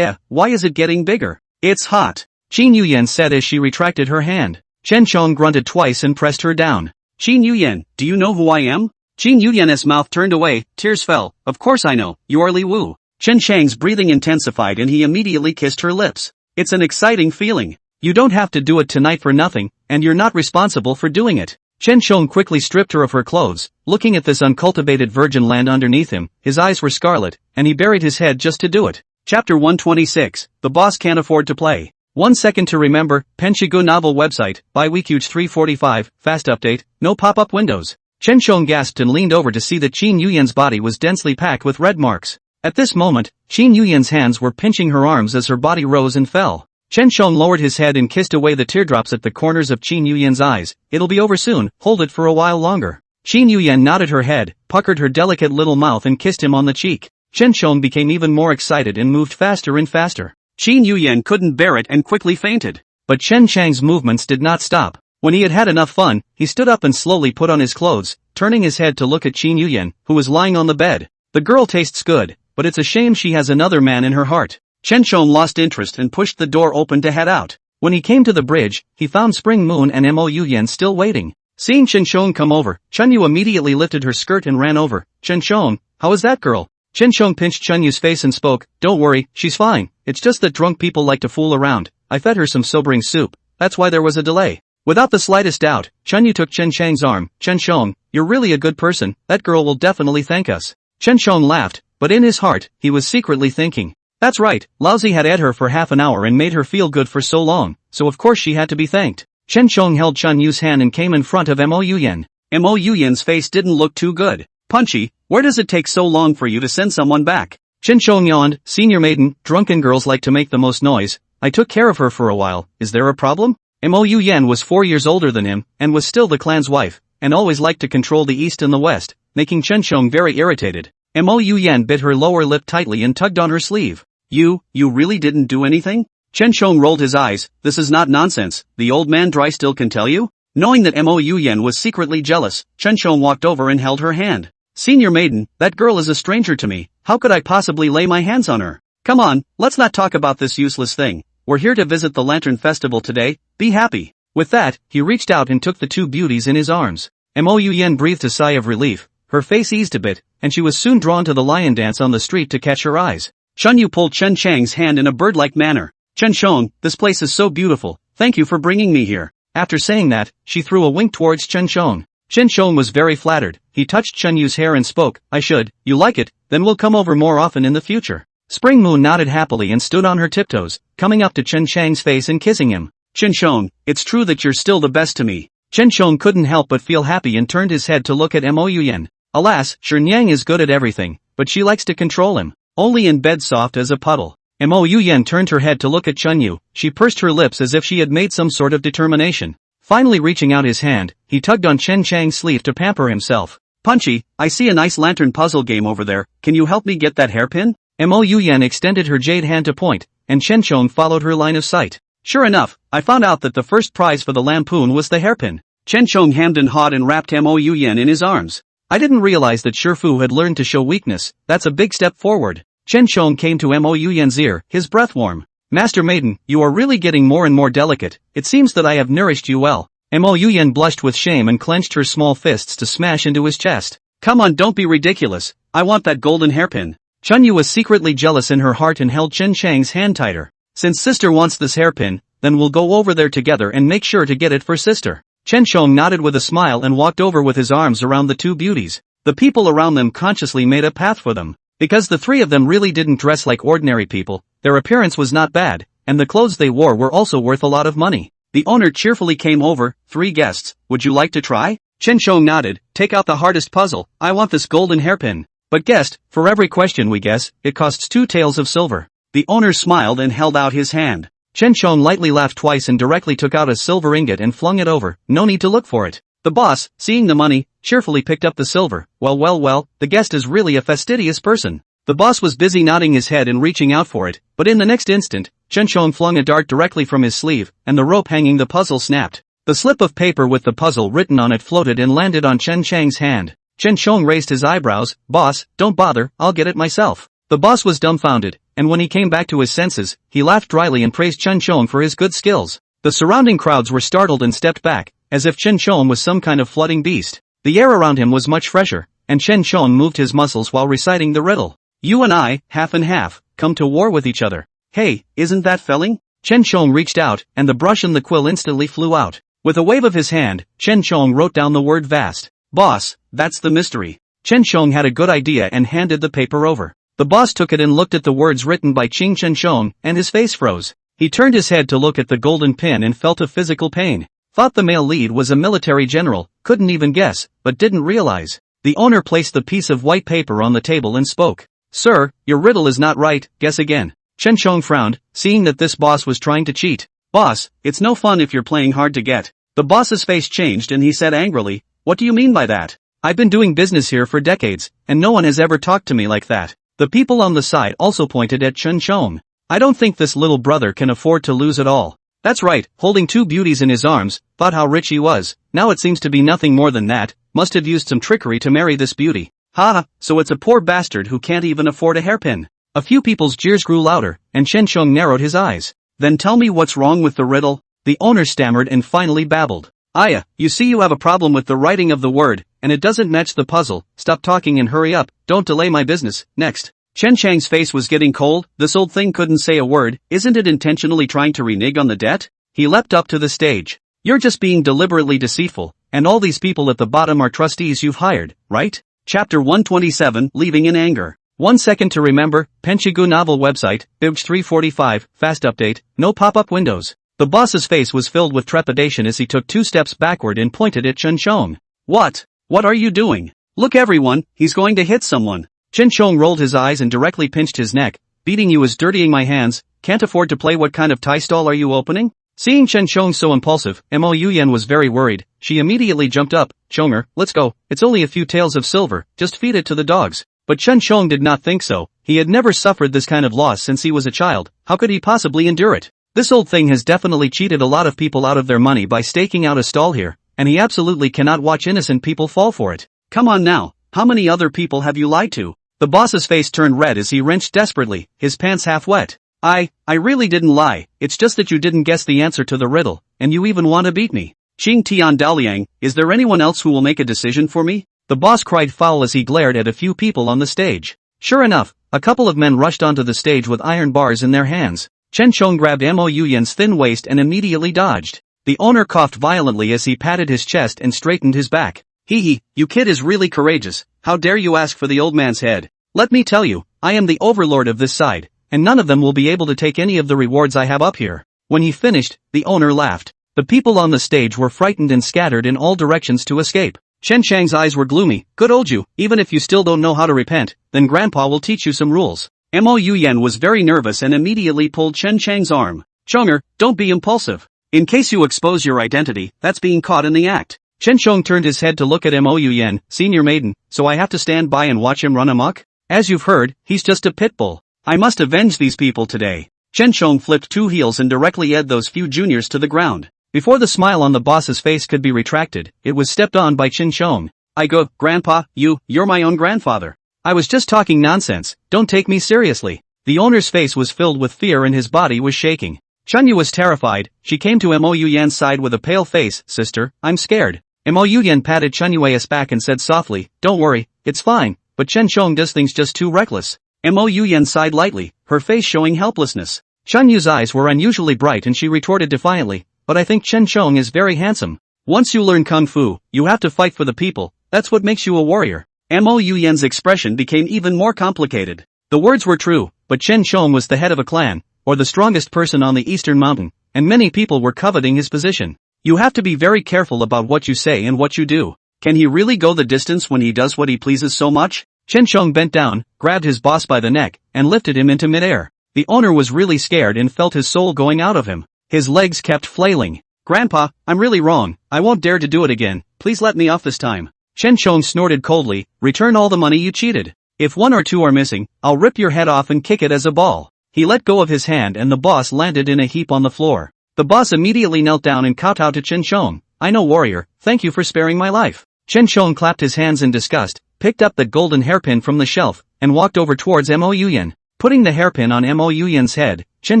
Speaker 2: Why is it getting bigger? It's hot. Qin Yuyan said as she retracted her hand. Chen Chong grunted twice and pressed her down. Qin Yuyan, do you know who I am? Qin Yuyan's mouth turned away, tears fell. Of course I know, you are Li Wu. Chen Chang's breathing intensified and he immediately kissed her lips. It's an exciting feeling. You don't have to do it tonight for nothing, and you're not responsible for doing it. Chen Chong quickly stripped her of her clothes. Looking at this uncultivated virgin land underneath him, his eyes were scarlet, and he buried his head just to do it. Chapter 126, The Boss Can't Afford to Play. 1 second to remember, Penshigu novel website, by Weekuge 345, fast update, no pop-up windows. Chen Chong gasped and leaned over to see that Qin Yuyan's body was densely packed with red marks. At this moment, Qin Yuyan's hands were pinching her arms as her body rose and fell. Chen Chong lowered his head and kissed away the teardrops at the corners of Qin Yuyan's eyes. It'll be over soon, hold it for a while longer. Qin Yuyan nodded her head, puckered her delicate little mouth and kissed him on the cheek. Chen Chong became even more excited and moved faster and faster. Qin Yuyan couldn't bear it and quickly fainted. But Chen Chang's movements did not stop. When he had had enough fun, he stood up and slowly put on his clothes, turning his head to look at Qin Yuyan, who was lying on the bed. The girl tastes good, but it's a shame she has another man in her heart. Chen Chong lost interest and pushed the door open to head out. When he came to the bridge, he found Spring Moon and Mo Yuyan still waiting. Seeing Chen Chong come over, Chen Yu immediately lifted her skirt and ran over. Chen Chong, how is that girl? Chen Chong pinched Chen Yu's face and spoke, don't worry, she's fine. It's just that drunk people like to fool around. I fed her some sobering soup. That's why there was a delay. Without the slightest doubt, Chen Yu took Chen Chang's arm. Chen Chong, you're really a good person. That girl will definitely thank us. Chen Chong laughed, but in his heart, he was secretly thinking. That's right, Laozi had ed her for half an hour and made her feel good for so long, so of course she had to be thanked. Chen Chong held Chen Yu's hand and came in front of Mo Yuyan. Mo Yuyan's face didn't look too good. Punchy, where does it take so long for you to send someone back? Chen Chong yawned, senior maiden, drunken girls like to make the most noise. I took care of her for a while, is there a problem? Mo Yuyan was 4 years older than him, and was still the clan's wife, and always liked to control the east and the west, making Chen Chong very irritated. Mo Yuyan bit her lower lip tightly and tugged on her sleeve. You really didn't do anything? Chen Chong rolled his eyes. This is not nonsense, the old man dry still can tell you? Knowing that Mo Yuyan was secretly jealous, Chen Chong walked over and held her hand. Senior maiden, that girl is a stranger to me, how could I possibly lay my hands on her? Come on, let's not talk about this useless thing. We're here to visit the Lantern Festival today, be happy. With that, he reached out and took the two beauties in his arms. Mo Yuyan breathed a sigh of relief, her face eased a bit, and she was soon drawn to the lion dance on the street to catch her eyes. Chun Yu pulled Chen Chang's hand in a bird-like manner. Chen Chong, this place is so beautiful, thank you for bringing me here. After saying that, she threw a wink towards Chen Chong. Chen Chong was very flattered, he touched Chen Yu's hair and spoke, I should, you like it, then we'll come over more often in the future.
Speaker 1: Spring Moon nodded happily and stood on her tiptoes, coming up to Chen Chang's face and kissing him.
Speaker 2: Chen Chong, it's true that you're still the best to me.
Speaker 1: Chen Chong couldn't help but feel happy and turned his head to look at Mo Yuyan. Alas, Shen Yang is good at everything, but she likes to control him. Only in bed soft as a puddle. Mo Yuyan turned her head to look at Chun Yu. She pursed her lips as if she had made some sort of determination. Finally reaching out his hand, he tugged on Chen Chang's sleeve to pamper himself.
Speaker 2: Punchy, I see a nice lantern puzzle game over there, can you help me get that hairpin?
Speaker 1: Mo Yuyan extended her jade hand to point, and Chen Chong followed her line of sight.
Speaker 2: Sure enough, I found out that the first prize for the lampoon was the hairpin. Chen Chong hemmed and hawed and wrapped Mo Yuyan in his arms.
Speaker 1: I didn't realize that Shifu had learned to show weakness, that's a big step forward. Chen Chong came to Mo Yuyan's ear, his breath warm. Master Maiden, you are really getting more and more delicate, it seems that I have nourished you well. Mo Yuyan blushed with shame and clenched her small fists to smash into his chest.
Speaker 2: Come on, don't be ridiculous, I want that golden hairpin.
Speaker 1: Chun Yu was secretly jealous in her heart and held Chen Chang's hand tighter. Since sister wants this hairpin, then we'll go over there together and make sure to get it for sister. Chen Chong nodded with a smile and walked over with his arms around the two beauties. The people around them consciously made a path for them. Because the three of them really didn't dress like ordinary people, their appearance was not bad, and the clothes they wore were also worth a lot of money.
Speaker 2: The owner cheerfully came over. 3 guests, would you like to try? Chen Chong nodded. Take out the hardest puzzle, I want this golden hairpin.
Speaker 1: But guest, for every question we guess, it costs 2 taels of silver.
Speaker 2: The owner smiled and held out his hand.
Speaker 1: Chen Chong lightly laughed twice and directly took out a silver ingot and flung it over, no need to look for it. The boss, seeing the money, cheerfully picked up the silver. Well, the guest is really a fastidious person. The boss was busy nodding his head and reaching out for it, but in the next instant, Chen Chong flung a dart directly from his sleeve, and the rope hanging the puzzle snapped. The slip of paper with the puzzle written on it floated and landed on Chen Chang's hand. Chen Chong raised his eyebrows. Boss, don't bother, I'll get it myself. The boss was dumbfounded, and when he came back to his senses, he laughed dryly and praised Chen Chong for his good skills. The surrounding crowds were startled and stepped back, as if Chen Chong was some kind of flooding beast. The air around him was much fresher, and Chen Chong moved his muscles while reciting the riddle. You and I, half and half, come to war with each other. Hey, isn't that felling? Chen Chong reached out, and the brush and the quill instantly flew out. With a wave of his hand, Chen Chong wrote down the word vast. Boss, that's the mystery. Chen Chong had a good idea and handed the paper over. The boss took it and looked at the words written by Chen Chong, and his face froze. He turned his head to look at the golden pin and felt a physical pain. Thought the male lead was a military general, couldn't even guess, but didn't realize. The owner placed the piece of white paper on the table and spoke. Sir, your riddle is not right, guess again. Chen Chong frowned, seeing that this boss was trying to cheat. Boss, it's no fun if you're playing hard to get. The boss's face changed and he said angrily, what do you mean by that? I've been doing business here for decades, and no one has ever talked to me like that. The people on the side also pointed at Chen Chong. I don't think this little brother can afford to lose it all. That's right, holding 2 beauties in his arms, thought how rich he was. Now it seems to be nothing more than that, must have used some trickery to marry this beauty. Ha, so it's a poor bastard who can't even afford a hairpin. A few people's jeers grew louder, and Chen Chong narrowed his eyes. Then tell me what's wrong with the riddle? The owner stammered and finally babbled. Aya, you see you have a problem with the writing of the word, and it doesn't match the puzzle. Stop talking and hurry up, don't delay my business. Next. Chen Chang's face was getting cold. This old thing couldn't say a word. Isn't it intentionally trying to renege on the debt? He leapt up to the stage. You're just being deliberately deceitful, and all these people at the bottom are trustees you've hired, right? Chapter 127, Leaving in Anger. 1 second to remember, Penchigu novel website, Bibj 345, fast update, no pop-up windows. The boss's face was filled with trepidation as he took 2 steps backward and pointed at Chen Chong. What? What are you doing? Look everyone, he's going to hit someone. Chen Chong rolled his eyes and directly pinched his neck. Beating you is dirtying my hands, can't afford to play. What kind of tie stall are you opening? Seeing Chen Chong so impulsive, Mo Yuyan was very worried. She immediately jumped up. Chonger, let's go, it's only a few taels of silver, just feed it to the dogs. But Chen Chong did not think so. He had never suffered this kind of loss since he was a child. How could he possibly endure it? This old thing has definitely cheated a lot of people out of their money by staking out a stall here, and he absolutely cannot watch innocent people fall for it. Come on now, how many other people have you lied to? The boss's face turned red as he wrenched desperately, his pants half wet. I really didn't lie, it's just that you didn't guess the answer to the riddle, and you even want to beat me. Qing Tian Daliang, is there anyone else who will make a decision for me? The boss cried foul as he glared at a few people on the stage. Sure enough, a couple of men rushed onto the stage with iron bars in their hands. Chen Chong grabbed Mo Yuyan's thin waist and immediately dodged. The owner coughed violently as he patted his chest and straightened his back. Hee, you kid is really courageous, how dare you ask for the old man's head? Let me tell you, I am the overlord of this side, and none of them will be able to take any of the rewards I have up here." When he finished, the owner laughed. The people on the stage were frightened and scattered in all directions to escape. Chen Chang's eyes were gloomy. "Good old you, even if you still don't know how to repent, then Grandpa will teach you some rules." Mo Yuyan was very nervous and immediately pulled Chen Chang's arm. "Chonger, don't be impulsive. In case you expose your identity, that's being caught in the act." Chen Chong turned his head to look at Mo Yuyan, "Senior maiden, so I have to stand by and watch him run amok? As you've heard, he's just a pit bull. I must avenge these people today." Chen Chong flipped 2 heels and directly ed those few juniors to the ground. Before the smile on the boss's face could be retracted, it was stepped on by Chen Chong. "I go, Grandpa, you're my own grandfather. I was just talking nonsense, don't take me seriously." The owner's face was filled with fear and his body was shaking. Chunyu was terrified. She came to Mo Yuyan's side with a pale face. "Sister, I'm scared." Mo Yuyan patted Chunyu's back and said softly, "Don't worry, it's fine, but Chen Chong does things just too reckless." Mo Yuyan sighed lightly, her face showing helplessness. Chunyu's eyes were unusually bright and she retorted defiantly, "But I think Chen Chong is very handsome. Once you learn Kung Fu, you have to fight for the people, that's what makes you a warrior." Mo Yuyan's expression became even more complicated. The words were true, but Chen Chong was the head of a clan, or the strongest person on the Eastern Mountain, and many people were coveting his position. You have to be very careful about what you say and what you do. Can he really go the distance when he does what he pleases so much? Chen Chong bent down, grabbed his boss by the neck, and lifted him into midair. The owner was really scared and felt his soul going out of him. His legs kept flailing. "Grandpa, I'm really wrong, I won't dare to do it again, please let me off this time." Chen Chong snorted coldly, "Return all the money you cheated. If 1 or 2 are missing, I'll rip your head off and kick it as a ball." He let go of his hand and the boss landed in a heap on the floor. The boss immediately knelt down and kowtowed to Chen Chong. "I know, warrior, thank you for sparing my life." Chen Chong clapped his hands in disgust, picked up the golden hairpin from the shelf, and walked over towards Mo Yuyan. Putting the hairpin on Mo Yuyan's head, Chen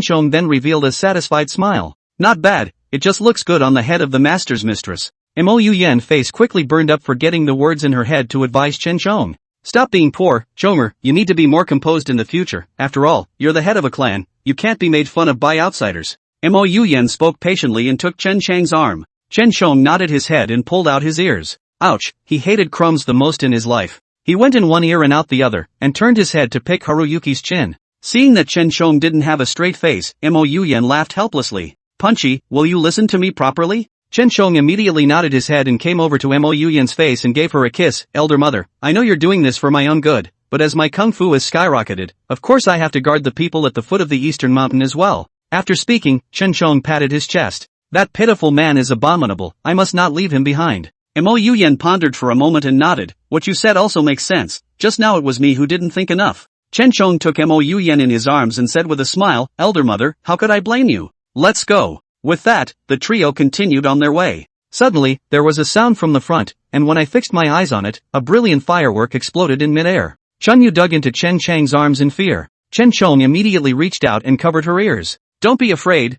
Speaker 1: Chong then revealed a satisfied smile. "Not bad, it just looks good on the head of the master's mistress." Mo Yuyan's face quickly burned up, forgetting the words in her head to advise Chen Chong. "Stop being poor, Chonger, you need to be more composed in the future, after all, you're the head of a clan, you can't be made fun of by outsiders." Mo Yuyan spoke patiently and took Chen Chang's arm. Chen Chong nodded his head and pulled out his ears. Ouch, he hated crumbs the most in his life. He went in one ear and out the other, and turned his head to pick Haruyuki's chin. Seeing that Chen Chong didn't have a straight face, Mo Yuyan laughed helplessly. "Punchy, will you listen to me properly?" Chen Chong immediately nodded his head and came over to Mo Yuyan's face and gave her a kiss. "Elder mother, I know you're doing this for my own good, but as my kung fu has skyrocketed, of course I have to guard the people at the foot of the Eastern Mountain as well." After speaking, Chen Chong patted his chest. "That pitiful man is abominable, I must not leave him behind." Mo Yuyan pondered for a moment and nodded. "What you said also makes sense, just now it was me who didn't think enough." Chen Chong took Mo Yuyan in his arms and said with a smile, "Elder mother, how could I blame you? Let's go." With that, the trio continued on their way. Suddenly, there was a sound from the front, and when I fixed my eyes on it, a brilliant firework exploded in midair. Chunyu dug into Chen Chang's arms in fear. Chen Chong immediately reached out and covered her ears. Don't be afraid,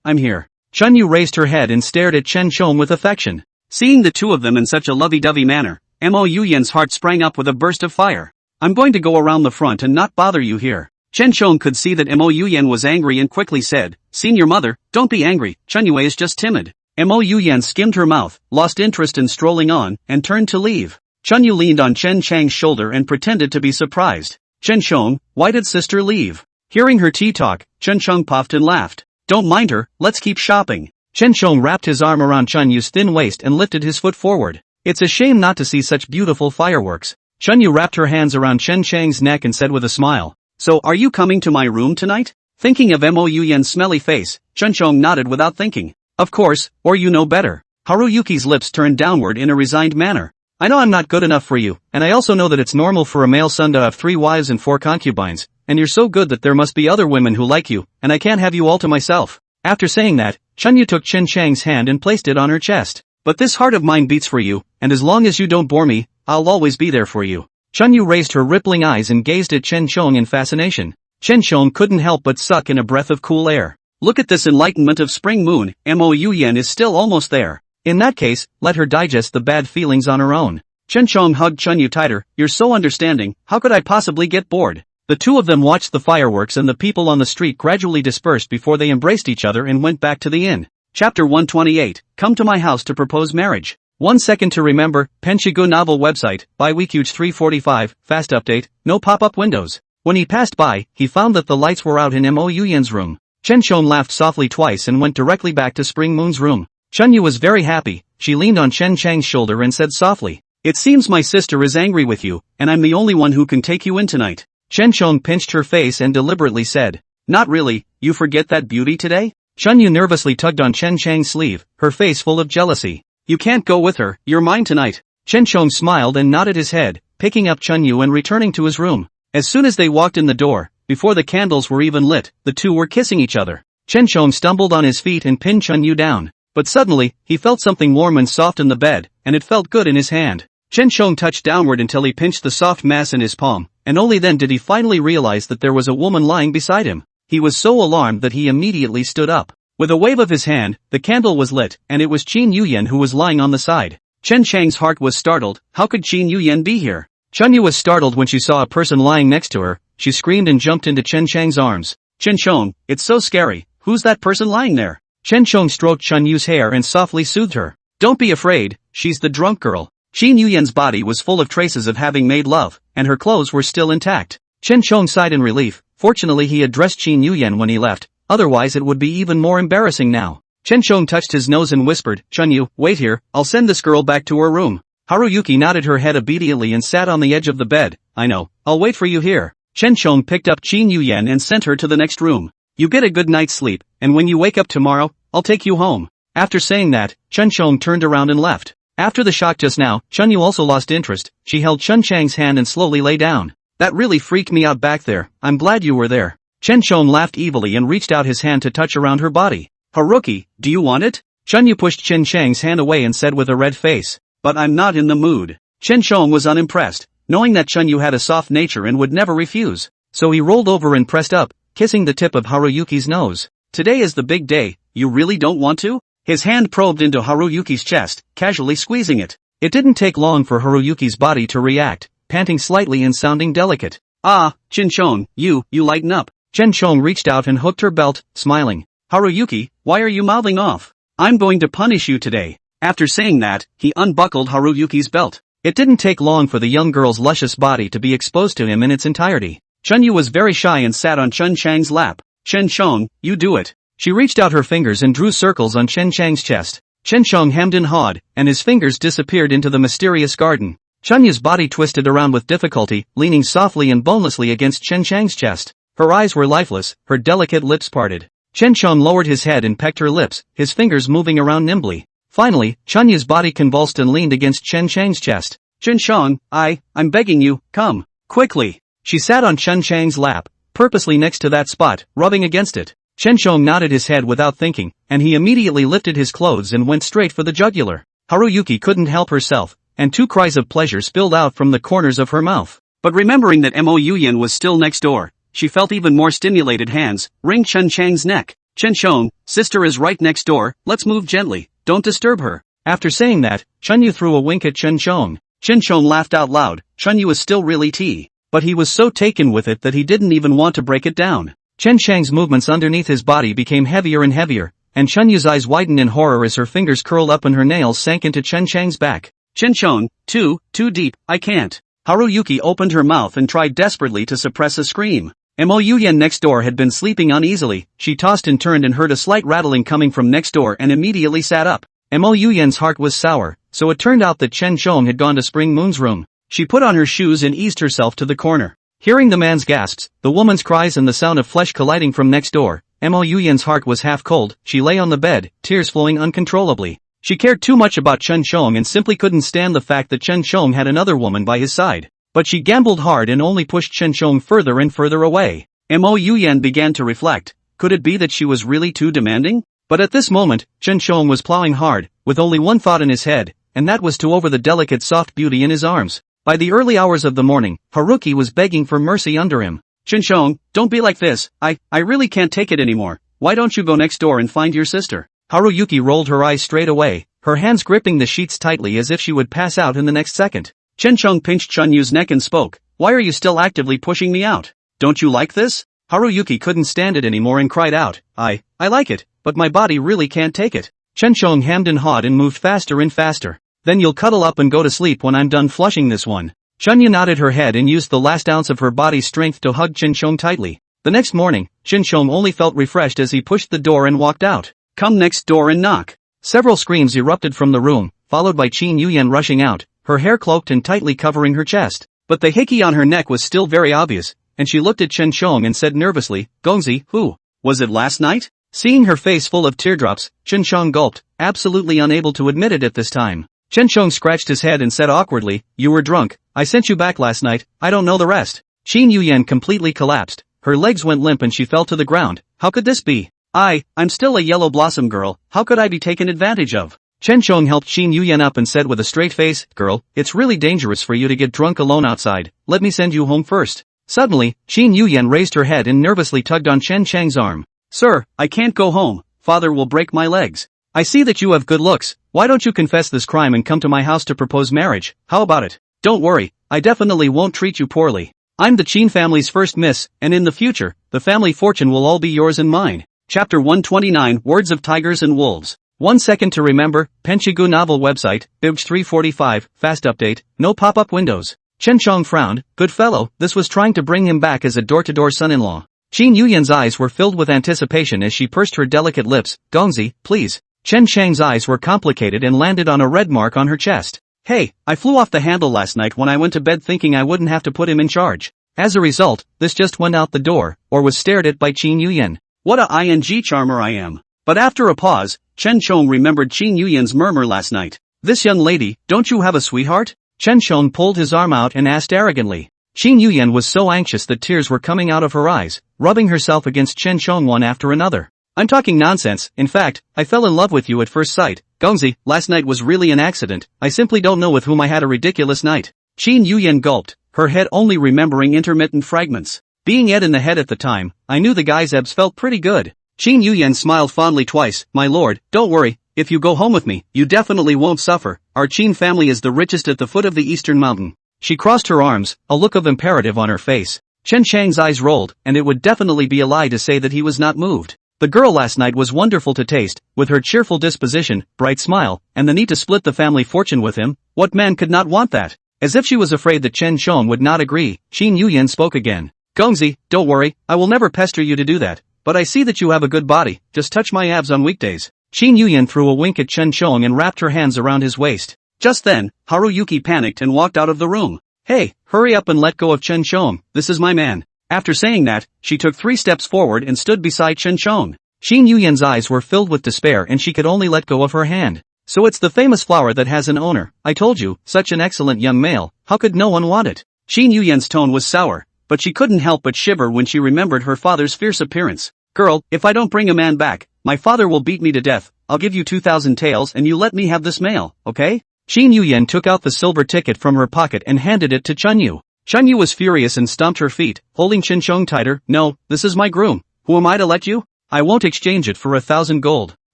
Speaker 1: I'm here." Chunyu raised her head and stared at Chen Chong with affection. Seeing the two of them in such a lovey-dovey manner, Mo Yuyan's heart sprang up with a burst of fire. "I'm going to go around the front and not bother you here." Chen Chong could see that Mo Yuyan was angry and quickly said, "Senior mother, don't be angry, Chunyue is just timid." Mo Yuyan skimmed her mouth, lost interest in strolling on, and turned to leave. Chunyu leaned on Chen Chang's shoulder and pretended to be surprised. "Chen Chong, why did sister leave?" Hearing her tea talk, Chen Chong puffed and laughed. "Don't mind her, let's keep shopping." Chen Chong wrapped his arm around Chunyu's thin waist and lifted his foot forward. "It's a shame not to see such beautiful fireworks." Chunyu wrapped her hands around Chen Chang's neck and said with a smile, "So are you coming to my room tonight?" Thinking of Mo Yuyan's smelly face, Chen Chong nodded without thinking. "Of course, or you know better." Haruyuki's lips turned downward in a resigned manner. "I know I'm not good enough for you, and I also know that it's normal for a male son to have 3 wives and 4 concubines, and you're so good that there must be other women who like you, and I can't have you all to myself." After saying that, Chunyu took Chen Chang's hand and placed it on her chest. "But this heart of mine beats for you, and as long as you don't bore me, I'll always be there for you." Chunyu raised her rippling eyes and gazed at Chen Chong in fascination. Chen Chong couldn't help but suck in a breath of cool air. Look at this enlightenment of spring moon, Mo Yuyan is still almost there. In that case, let her digest the bad feelings on her own. Chen Chong hugged Chunyu tighter. "You're so understanding, how could I possibly get bored?" The two of them watched the fireworks and the people on the street gradually dispersed before they embraced each other and went back to the inn. Chapter 128, Come to my house to propose marriage. 1 second to remember, Penshigu novel website, by Weekuge 345, fast update, no pop-up windows. When he passed by, he found that the lights were out in Mo Yuyen's room. Chen Shong laughed softly twice and went directly back to Spring Moon's room. Chun Yu was very happy. She leaned on Chen Chang's shoulder and said softly, "It seems my sister is angry with you, and I'm the only one who can take you in tonight." Chen Shong pinched her face and deliberately said, "Not really, you forget that beauty today?" Chun Yu nervously tugged on Chen Chang's sleeve, her face full of jealousy. "You can't go with her, you're mine tonight." Chen Shong smiled and nodded his head, picking up Chun Yu and returning to his room. As soon as they walked in the door, before the candles were even lit, the two were kissing each other. Chen Shong stumbled on his feet and pinned Chun Yu down. But suddenly, he felt something warm and soft in the bed, and it felt good in his hand. Chen Shong touched downward until he pinched the soft mass in his palm, and only then did he finally realize that there was a woman lying beside him. He was so alarmed that he immediately stood up. With a wave of his hand, the candle was lit, and it was Qin Yuyen who was lying on the side. Chen Chang's heart was startled. How could Qin Yuyen be here? Chun Yu was startled when she saw a person lying next to her. She screamed and jumped into Chen Chang's arms. "Chen Shong, it's so scary. Who's that person lying there?" Chen Shong stroked Chun Yu's hair and softly soothed her. "Don't be afraid, she's the drunk girl." Qin Yuyen's body was full of traces of having made love, and her clothes were still intact. Chen Shong sighed in relief. Fortunately he had dressed Qin Yuyen when he left, otherwise it would be even more embarrassing now. Chen Shong touched his nose and whispered, "Chun Yu, wait here, I'll send this girl back to her room." Haruyuki nodded her head obediently and sat on the edge of the bed. "I know, I'll wait for you here." Chen Shong picked up Qin Yuyen and sent her to the next room. "You get a good night's sleep, and when you wake up tomorrow, I'll take you home." After saying that, Chen Shong turned around and left. After the shock just now, Chun Yu also lost interest. She held Chun Chang's hand and slowly lay down. "That really freaked me out back there. I'm glad you were there." Chen Shong laughed evilly and reached out his hand to touch around her body. "Haruki, do you want it?" Chun Yu pushed Chen Chang's hand away and said with a red face, "But I'm not in the mood." Chen Shong was unimpressed, knowing that Chun Yu had a soft nature and would never refuse. So he rolled over and pressed up, kissing the tip of Haruyuki's nose. "Today is the big day, you really don't want to?" His hand probed into Haruyuki's chest, casually squeezing it. It didn't take long for Haruyuki's body to react, panting slightly and sounding delicate. "Ah, Chen Shong, you lighten up." Chen Shong reached out and hooked her belt, smiling. "Haruyuki, why are you mouthing off? I'm going to punish you today." After saying that, he unbuckled Haruyuki's belt. It didn't take long for the young girl's luscious body to be exposed to him in its entirety. Chun Yu was very shy and sat on Chun Chang's lap. "Chen Shong, you do it." She reached out her fingers and drew circles on Chen Chang's chest. Chen Shong hemmed and hawed, and his fingers disappeared into the mysterious garden. Chun Yu's body twisted around with difficulty, leaning softly and bonelessly against Chen Chang's chest. Her eyes were lifeless, her delicate lips parted. Chen Shong lowered his head and pecked her lips, his fingers moving around nimbly. Finally, Chun Yu's body convulsed and leaned against Chen Chang's chest. "Chen Shong, I'm begging you, come, quickly." She sat on Chen Chang's lap, purposely next to that spot, rubbing against it. Chen Shong nodded his head without thinking, and he immediately lifted his clothes and went straight for the jugular. Haruyuki couldn't help herself, and two cries of pleasure spilled out from the corners of her mouth. But remembering that Mo Yuyen was still next door, she felt even more stimulated hands wring Chen Chang's neck. "Chen Shong, sister is right next door, let's move gently, don't disturb her." After saying that, Chun Yu threw a wink at Chen Shong. Chen Shong laughed out loud. Chun Yu was still really tea. But he was so taken with it that he didn't even want to break it down. Chen Chang's movements underneath his body became heavier and heavier, and Chun Yu's eyes widened in horror as her fingers curled up and her nails sank into Chen Chang's back. "Chen Shong, too deep, I can't." Haruyuki opened her mouth and tried desperately to suppress a scream. Mo Yuyen next door had been sleeping uneasily. She tossed and turned and heard a slight rattling coming from next door and immediately sat up. Mo Yuyen's heart was sour, so it turned out that Chen Shong had gone to Spring Moon's room. She put on her shoes and eased herself to the corner. Hearing the man's gasps, the woman's cries and the sound of flesh colliding from next door, Mo Yuyen's heart was half cold. She lay on the bed, tears flowing uncontrollably. She cared too much about Chen Shong and simply couldn't stand the fact that Chen Shong had another woman by his side. But she gambled hard and only pushed Chen Shong further and further away. Mo Yuyen began to reflect. Could it be that she was really too demanding? But at this moment, Chen Shong was plowing hard, with only one thought in his head, and that was to over the delicate soft beauty in his arms. By the early hours of the morning, Haruki was begging for mercy under him. "Chen Shong, don't be like this, I really can't take it anymore. Why don't you go next door and find your sister?" Haruyuki rolled her eyes straight away, her hands gripping the sheets tightly as if she would pass out in the next second. Chen Shong pinched Chun Yu's neck and spoke, "Why are you still actively pushing me out? Don't you like this?" Haruyuki couldn't stand it anymore and cried out, I like it, but my body really can't take it." Chen Shong hemmed and hawed and moved faster and faster. Then you'll cuddle up and go to sleep when I'm done flushing this one. Chunyu nodded her head and used the last ounce of her body's strength to hug Chinchong tightly. The next morning, Chinchong only felt refreshed as he pushed the door and walked out.
Speaker 2: Come next door and knock.
Speaker 1: Several screams erupted from the room, followed by Qin Yuyan rushing out, her hair cloaked and tightly covering her chest.
Speaker 2: But the hickey on her neck was still very obvious, and she looked at Chinchong and said nervously, Gongzi, who? Was it last night?
Speaker 1: Seeing her face full of teardrops, Chinchong gulped, absolutely unable to admit it at this time. Chinchong scratched his head and said awkwardly, you were drunk, I sent you back last night, I don't know the rest. Qin Yuyan completely collapsed, her legs went limp and she fell to the ground. How could this be?
Speaker 2: I'm still a yellow blossom girl, how could I be taken advantage of?
Speaker 1: Chinchong helped Qin Yuyan up and said with a straight face, girl, it's really dangerous for you to get drunk alone outside, let me send you home first. Suddenly, Qin Yuyan raised her head and nervously tugged on Chen Chang's arm.
Speaker 2: Sir, I can't go home, father will break my legs.
Speaker 1: I see that you have good looks, why don't you confess this crime and come to my house to propose marriage, how about it?
Speaker 2: Don't worry, I definitely won't treat you poorly. I'm the Qin family's first miss, and in the future, the family fortune will all be yours and mine. Chapter 129 Words of Tigers and Wolves.
Speaker 1: 1 second to remember, Penchigu novel website, Bibj 345, fast update, no pop-up windows. Chinchong frowned, good fellow, this was trying to bring him back as a door-to-door son-in-law. Qin Yuyan's eyes were filled with anticipation as she pursed her delicate lips, Gongzi, please. Chen Chang's eyes were complicated and landed on a red mark on her chest.
Speaker 2: Hey, I flew off the handle last night when I went to bed thinking I wouldn't have to put him in charge.
Speaker 1: As a result, this just went out the door, or was stared at by Qin Yuyan.
Speaker 2: What a ing charmer I am. But after a pause, Chen Chong remembered Qin Yuyan's murmur last night. This young lady, don't you have a sweetheart?
Speaker 1: Chen Chong pulled his arm out and asked arrogantly. Qin Yuyan was so anxious that tears were coming out of her eyes, rubbing herself against Chen Chong one after another.
Speaker 2: I'm talking nonsense, in fact, I fell in love with you at first sight. Gongzi, last night was really an accident, I simply don't know with whom I had a ridiculous night.
Speaker 1: Qin Yuyan gulped, her head only remembering intermittent fragments. Being Ed in the head at the time, I knew the guy's abs felt pretty good.
Speaker 2: Qin Yuyan smiled fondly twice, my lord, don't worry, if you go home with me, you definitely won't suffer, our Qin family is the richest at the foot of the eastern mountain.
Speaker 1: She crossed her arms, a look of imperative on her face. Chen Chang's eyes rolled, and it would definitely be a lie to say that he was not moved. The girl last night was wonderful to taste, with her cheerful disposition, bright smile, and the need to split the family fortune with him. What man could not want that? As if she was afraid that Chen Chong would not agree, Qin Yuyan spoke again.
Speaker 2: Gongzi, don't worry, I will never pester you to do that, but I see that you have a good body, just touch my abs on weekdays.
Speaker 1: Qin Yuyan threw a wink at Chen Chong and wrapped her hands around his waist.
Speaker 2: Just then, Haruyuki panicked and walked out of the room. Hey, hurry up and let go of Chen Chong, this is my man. After saying that, she took 3 steps forward and stood beside Chen Chong.
Speaker 1: Qin Yuyan's eyes were filled with despair and she could only let go of her hand. So it's the famous flower that has an owner, I told you, such an excellent young male, how could no one want it?
Speaker 2: Qin Yuyan's tone was sour, but she couldn't help but shiver when she remembered her father's fierce appearance. Girl, if I don't bring a man back, my father will beat me to death, I'll give you 2,000 taels and you let me have this male, okay?
Speaker 1: Qin Yuyan took out the silver ticket from her pocket and handed it to Chunyu.
Speaker 2: Chunyu was furious and stomped her feet, holding Chinchong tighter. No, this is my groom. Who am I to let you?
Speaker 1: I won't exchange it for 1,000 gold.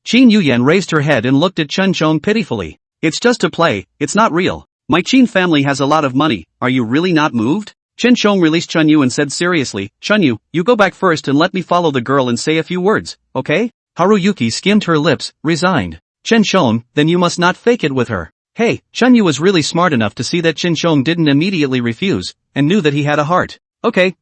Speaker 1: Qin Yuyan raised her head and looked at Chinchong pitifully.
Speaker 2: It's just a play, it's not real. My Qin family has a lot of money, are you really not moved? Chinchong released Chunyu and said seriously, Chunyu, you go back first and let me follow the girl and say a few words, okay?
Speaker 1: Haruyuki skimmed her lips, resigned. Chinchong, then you must not fake it with her. Hey, Chunyu was really smart enough to see that Chinchong didn't immediately refuse, and knew that he had a heart. Okay,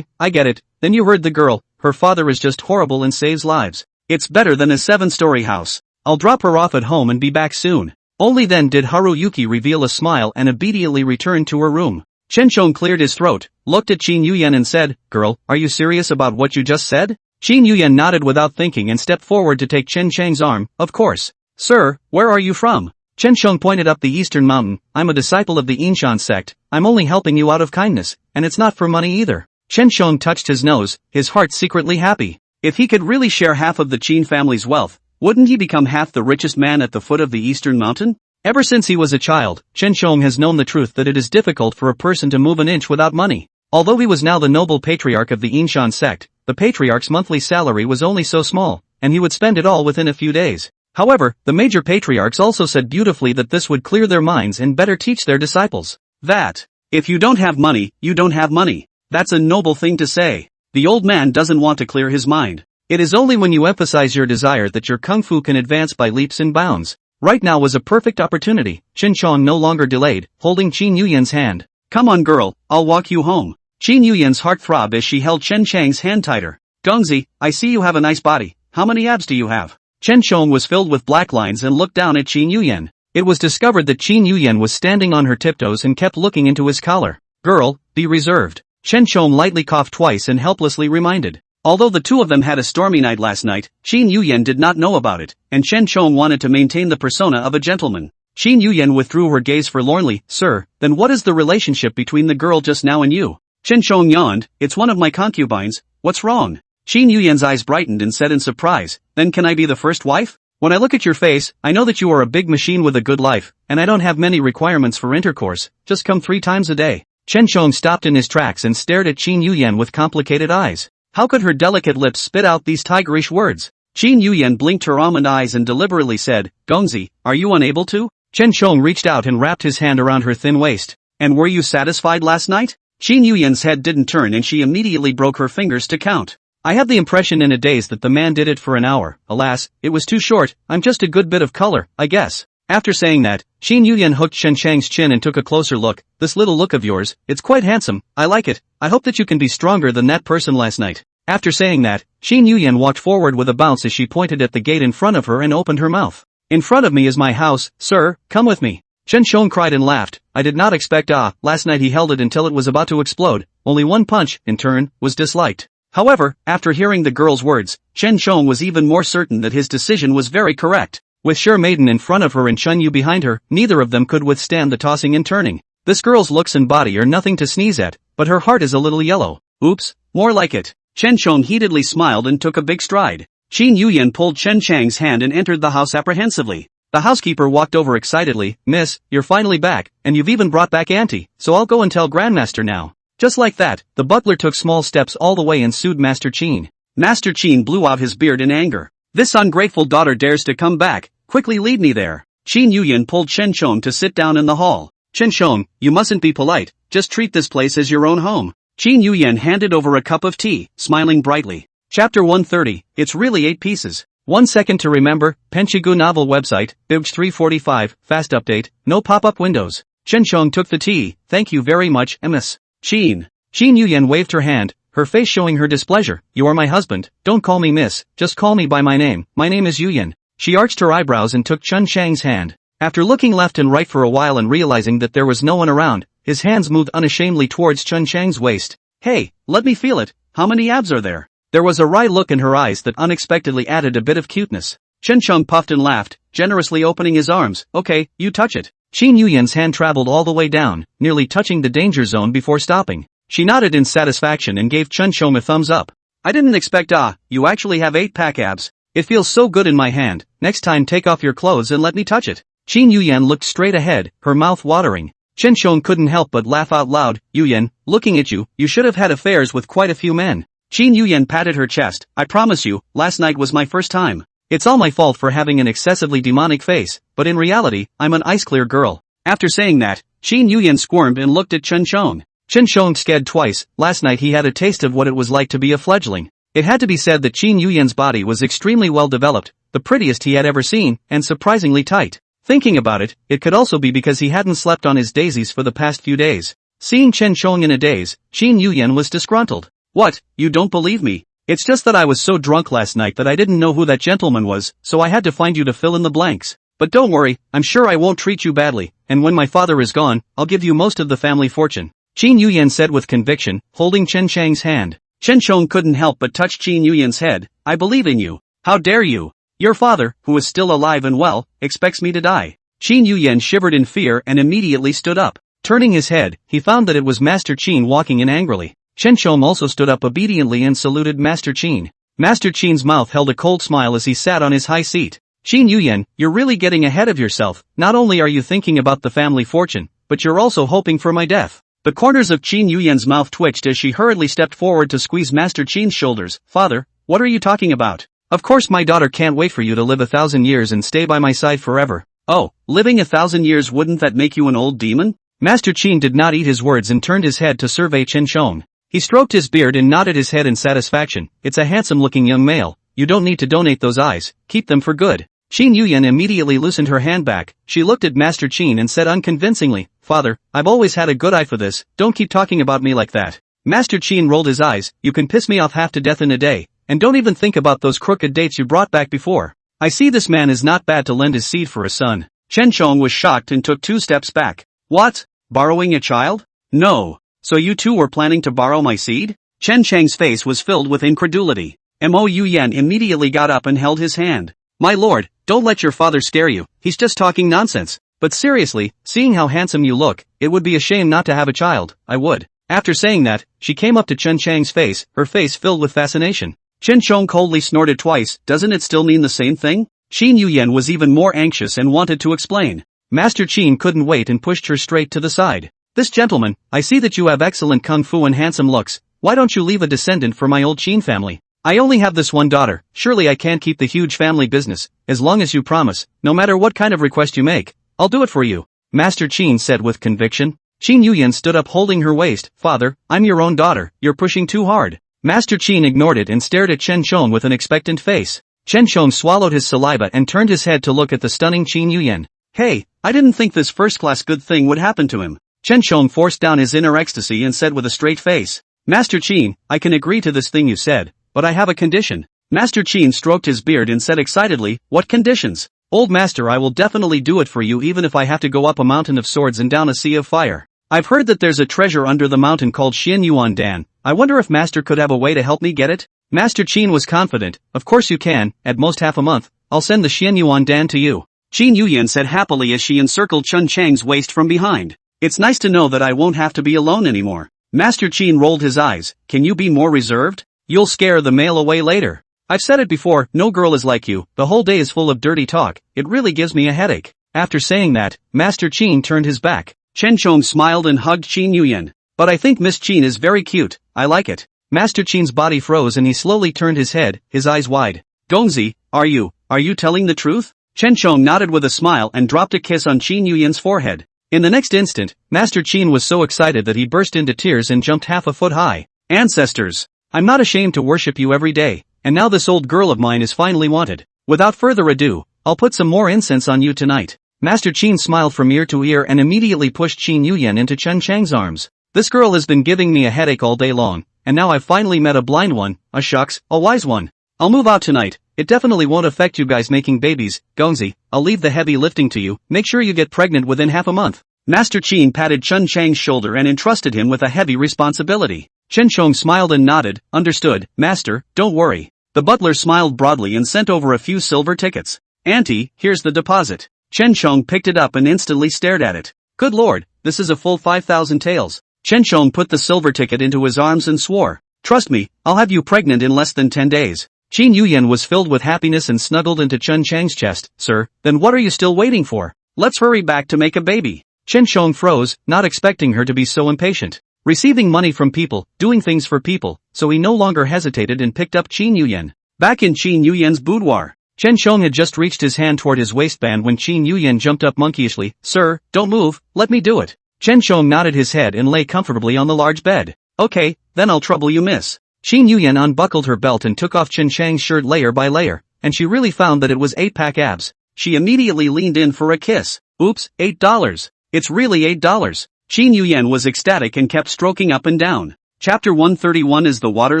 Speaker 1: I get it, then you heard the girl, her father is just horrible and saves lives. It's better than a 7-story house. I'll drop her off at home and be back soon. Only then did Haruyuki reveal a smile and obediently return to her room. Chinchong cleared his throat, looked at Qin Yuyan and said, Girl, are you serious about what you just said? Qin Yuyan nodded without thinking and stepped forward to take Chen Chang's arm, of course. Sir, where are you from? Chinchong pointed up the eastern mountain, I'm a disciple of the Inshan Sect, I'm only helping you out of kindness, and it's not for money either. Chinchong touched his nose, his heart secretly happy.
Speaker 2: If he could really share half of the Qin family's wealth, wouldn't he become half the richest man at the foot of the eastern mountain?
Speaker 1: Ever since he was a child, Chinchong has known the truth that it is difficult for a person to move an inch without money. Although he was now the noble patriarch of the Inshan Sect, the patriarch's monthly salary was only so small, and he would spend it all within a few days. However, the major patriarchs also said beautifully that this would clear their minds and better teach their disciples.
Speaker 2: That, if you don't have money, you don't have money. That's a noble thing to say. The old man doesn't want to clear his mind.
Speaker 1: It is only when you emphasize your desire that your kung fu can advance by leaps and bounds. Right now was a perfect opportunity. Chen Chong no longer delayed, holding Qin Yuyan's hand.
Speaker 2: Come on girl, I'll walk you home. Qin Yuyan's heart throbbed as she held Chen Chang's hand tighter. Gongzi, I see you have a nice body. How many abs do you have?
Speaker 1: Chen Chong was filled with black lines and looked down at Qin Yuyan. It was discovered that Qin Yuyan was standing on her tiptoes and kept looking into his collar. Girl, be reserved. Chen Chong lightly coughed twice and helplessly reminded.
Speaker 2: Although the two of them had a stormy night last night, Qin Yuyan did not know about it, and Chen Chong wanted to maintain the persona of a gentleman.
Speaker 1: Qin Yuyan withdrew her gaze forlornly. Sir, then what is the relationship between the girl just now and you?
Speaker 2: Chen Chong yawned. It's one of my concubines. What's wrong?
Speaker 1: Qin Yuyan's eyes brightened and said in surprise, then can I be the first wife? When I look at your face, I know that you are a big machine with a good life, and I don't have many requirements for intercourse, just come 3 times a day. Chen Chong stopped in his tracks and stared at Qin Yuyan with complicated eyes. How could her delicate lips spit out these tigerish words?
Speaker 2: Qin Yuyan blinked her almond eyes and deliberately said, Gongzi, are you unable to?
Speaker 1: Chen Chong reached out and wrapped his hand around her thin waist.
Speaker 2: And were you satisfied last night? Qin Yuyan's head didn't turn and she immediately broke her fingers to count.
Speaker 1: I have the impression in a daze that the man did it for an hour. Alas, it was too short. I'm just a good bit of color, I guess. After saying that, Qin Yuyan hooked Chen Chang's chin and took a closer look. This little look of yours, it's quite handsome. I like it. I hope that you can be stronger than that person last night. After saying that, Qin Yuyan walked forward with a bounce as she pointed at the gate in front of her and opened her mouth. In front of me is my house, sir, come with me. Chen Chong cried and laughed. I did not expect last night he held it until it was about to explode. Only one punch, in turn, was disliked. However, after hearing the girl's words, Chen Chong was even more certain that his decision was very correct. With Sher Maiden in front of her and Chun Yu behind her, neither of them could withstand the tossing and turning. This girl's looks and body are nothing to sneeze at, but her heart is a little yellow. Oops, more like it.
Speaker 2: Chen Chong heatedly smiled and took a big stride. Qin Yuyan pulled Chen Chang's hand and entered the house apprehensively.
Speaker 1: The housekeeper walked over excitedly. Miss, you're finally back, and you've even brought back Auntie, so I'll go and tell Grandmaster now. Just like that, the butler took small steps all the way and sued Master Qin.
Speaker 2: Master Qin blew out his beard in anger. This ungrateful daughter dares to come back, quickly lead me there. Qin Yuyan pulled Chen Chong to sit down in the hall.
Speaker 1: Chen Chong, you mustn't be polite, just treat this place as your own home.
Speaker 2: Qin Yuyan handed over a cup of tea, smiling brightly.
Speaker 1: Chapter 130, it's really 8 pieces. 1 second to remember, Penchigu novel website, Bibj 345, fast update, no pop-up windows. Chen Chong took the tea, thank you very much, Miss. Qin Yuyan waved her hand, her face showing her displeasure. You are my husband, don't call me miss, just call me by my name is Yuyan. She arched her eyebrows and took Chun Chang's hand. After looking left and right for a while and realizing that there was no one around, his hands moved unashamedly towards Chun Chang's waist. Hey, let me feel it, how many abs are there? There was a wry look in her eyes that unexpectedly added a bit of cuteness. Chen Chong puffed and laughed, generously opening his arms. Okay, you touch it. Qin Yuyan's hand traveled all the way down, nearly touching the danger zone before stopping. She nodded in satisfaction and gave Chen Chong a thumbs up.
Speaker 2: I didn't expect you actually have 8-pack abs.
Speaker 1: It feels so good in my hand, next time take off your clothes and let me touch it. Qin Yuyan looked straight ahead, her mouth watering. Chen Chong couldn't help but laugh out loud. Yuyan, looking at you, you should have had affairs with quite a few men.
Speaker 2: Qin Yuyan patted her chest. I promise you, last night was my first time.
Speaker 1: It's all my fault for having an excessively demonic face, but in reality, I'm an ice-clear girl.
Speaker 2: After saying that, Qin Yuyan squirmed and looked at Chen Chong.
Speaker 1: Chen Chong scared twice. Last night he had a taste of what it was like to be a fledgling. It had to be said that Qin Yuyan's body was extremely well developed, the prettiest he had ever seen, and surprisingly tight. Thinking about it, it could also be because he hadn't slept on his daisies for the past few days. Seeing Chen Chong in a daze, Qin Yuyan was disgruntled.
Speaker 2: What, you don't believe me?
Speaker 1: It's just that I was so drunk last night that I didn't know who that gentleman was, so I had to find you to fill in the blanks. But don't worry, I'm sure I won't treat you badly, and when my father is gone, I'll give you most of the family fortune. Qin Yuyan said with conviction, holding Chen Chang's hand.
Speaker 2: Chen Chong couldn't help but touch Qin Yuyan's head. I believe in you. How dare you? Your father, who is still alive and well, expects me to die.
Speaker 1: Qin Yuyan shivered in fear and immediately stood up. Turning his head, he found that it was Master Qin walking in angrily. Chen Chong also stood up obediently and saluted Master Qin. Master Qin's mouth held a cold smile as he sat on his high seat. Qin Yuyan, you're really getting ahead of yourself. Not only are you thinking about the family fortune, but you're also hoping for my death.
Speaker 2: The corners of Qin Yuyan's mouth twitched as she hurriedly stepped forward to squeeze Master Qin's shoulders. Father, what are you talking about?
Speaker 1: Of course my daughter can't wait for you to live 1,000 years and stay by my side forever.
Speaker 2: Oh, living 1,000 years wouldn't that make you an old demon?
Speaker 1: Master Qin did not eat his words and turned his head to survey Chen Chong. He stroked his beard and nodded his head in satisfaction. It's a handsome-looking young male. You don't need to donate those eyes, keep them for good.
Speaker 2: Qin Yuyan immediately loosened her hand back. She looked at Master Qin and said unconvincingly, "Father, I've always had a good eye for this, don't keep talking about me like that." Master Qin rolled his eyes. "You can piss me off half to death in a day, and don't even think about those crooked dates you brought back before. I see this man is not bad to lend his seed for a son." Chen Chong was shocked and took 2 steps back. "What? Borrowing a child? No. So you two were planning to borrow my seed?" Chen Chang's face was filled with incredulity. Mo Yuyan immediately got up and held his hand. "My lord, don't let your father scare you, he's just talking nonsense. But seriously, seeing how handsome you look, it would be a shame not to have a child, I would." After saying that, she came up to Chen Chang's face, her face filled with fascination. Chen Chong coldly snorted twice. "Doesn't it still mean the same thing?" Qin Yuyan was even more anxious and wanted to explain. Master Qin couldn't wait and pushed her straight to the side. "This gentleman, I see that you have excellent kung fu and handsome looks, why don't you leave a descendant for my old Qin family? I only have this one daughter, surely I can't keep the huge family business, as long as you promise, no matter what kind of request you make, I'll do it for you," Master Qin said with conviction. Qin Yuyan stood up holding her waist. "Father, I'm your own daughter, you're pushing too hard." Master Qin ignored it and stared at Chen Chong with an expectant face. Chen Chong swallowed his saliva and turned his head to look at the stunning Qin Yuyan. "Hey, I didn't think this first-class good thing would happen to him." Chen Chong forced down his inner ecstasy and said with a straight face, "Master Qin, I can agree to this thing you said, but I have a condition." Master Qin stroked his beard and said excitedly, "What conditions?" "Old master, I will definitely do it for you even if I have to go up a mountain of swords and down a sea of fire. I've heard that there's a treasure under the mountain called Xian Yuan Dan. I wonder if master could have a way to help me get it?" Master Qin was confident. "Of course you can, at most half a month, I'll send the Xian Yuan Dan to you." Qin Yuyan said happily as she encircled Chen Chang's waist from behind. "It's nice to know that I won't have to be alone anymore." Master Qin rolled his eyes. "Can you be more reserved? You'll scare the male away later. I've said it before, no girl is like you, the whole day is full of dirty talk, it really gives me a headache." After saying that, Master Qin turned his back. Chen Chong smiled and hugged Qin Yuyan. "But I think Miss Qin is very cute, I like it." Master Qin's body froze and he slowly turned his head, his eyes wide. "Gongzi, are you telling the truth?" Chen Chong nodded with a smile and dropped a kiss on Qin Yuyan's forehead. In the next instant, Master Qin was so excited that he burst into tears and jumped half a foot high. "Ancestors! I'm not ashamed to worship you every day, and now this old girl of mine is finally wanted. Without further ado, I'll put some more incense on you tonight." Master Qin smiled from ear to ear and immediately pushed Qin Yuyan into Chen Chang's arms. "This girl has been giving me a headache all day long, and now I've finally met a blind one, a shucks, a wise one. I'll move out tonight, it definitely won't affect you guys making babies, Gongzi, I'll leave the heavy lifting to you, make sure you get pregnant within half a month." Master Qin patted Chen Chang's shoulder and entrusted him with a heavy responsibility. Chen Chong smiled and nodded. "Understood, master, don't worry." The butler smiled broadly and sent over a few silver tickets. "Auntie, here's the deposit." Chen Chong picked it up and instantly stared at it. "Good lord, this is a full 5,000 taels." Chen Chong put the silver ticket into his arms and swore, "Trust me, I'll have you pregnant in less than 10 days. Qin Yuyan was filled with happiness and snuggled into Chen Chang's chest. "Sir, then what are you still waiting for? Let's hurry back to make a baby." Chen Chong froze, not expecting her to be so impatient. Receiving money from people, doing things for people, so he no longer hesitated and picked up Qin Yuyan. Back in Qin Yuyan's boudoir, Chen Chong had just reached his hand toward his waistband when Qin Yuyan jumped up monkeishly. "Sir, don't move, let me do it." Chen Chong nodded his head and lay comfortably on the large bed. "Okay, then I'll trouble you, miss." Qin Yuyan unbuckled her belt and took off Chen Chang's shirt layer by layer, and she really found that it was 8-pack abs. She immediately leaned in for a kiss. "Oops, $8. It's really $8. Qin Yuyan was ecstatic and kept stroking up and down. Chapter 131. Is the water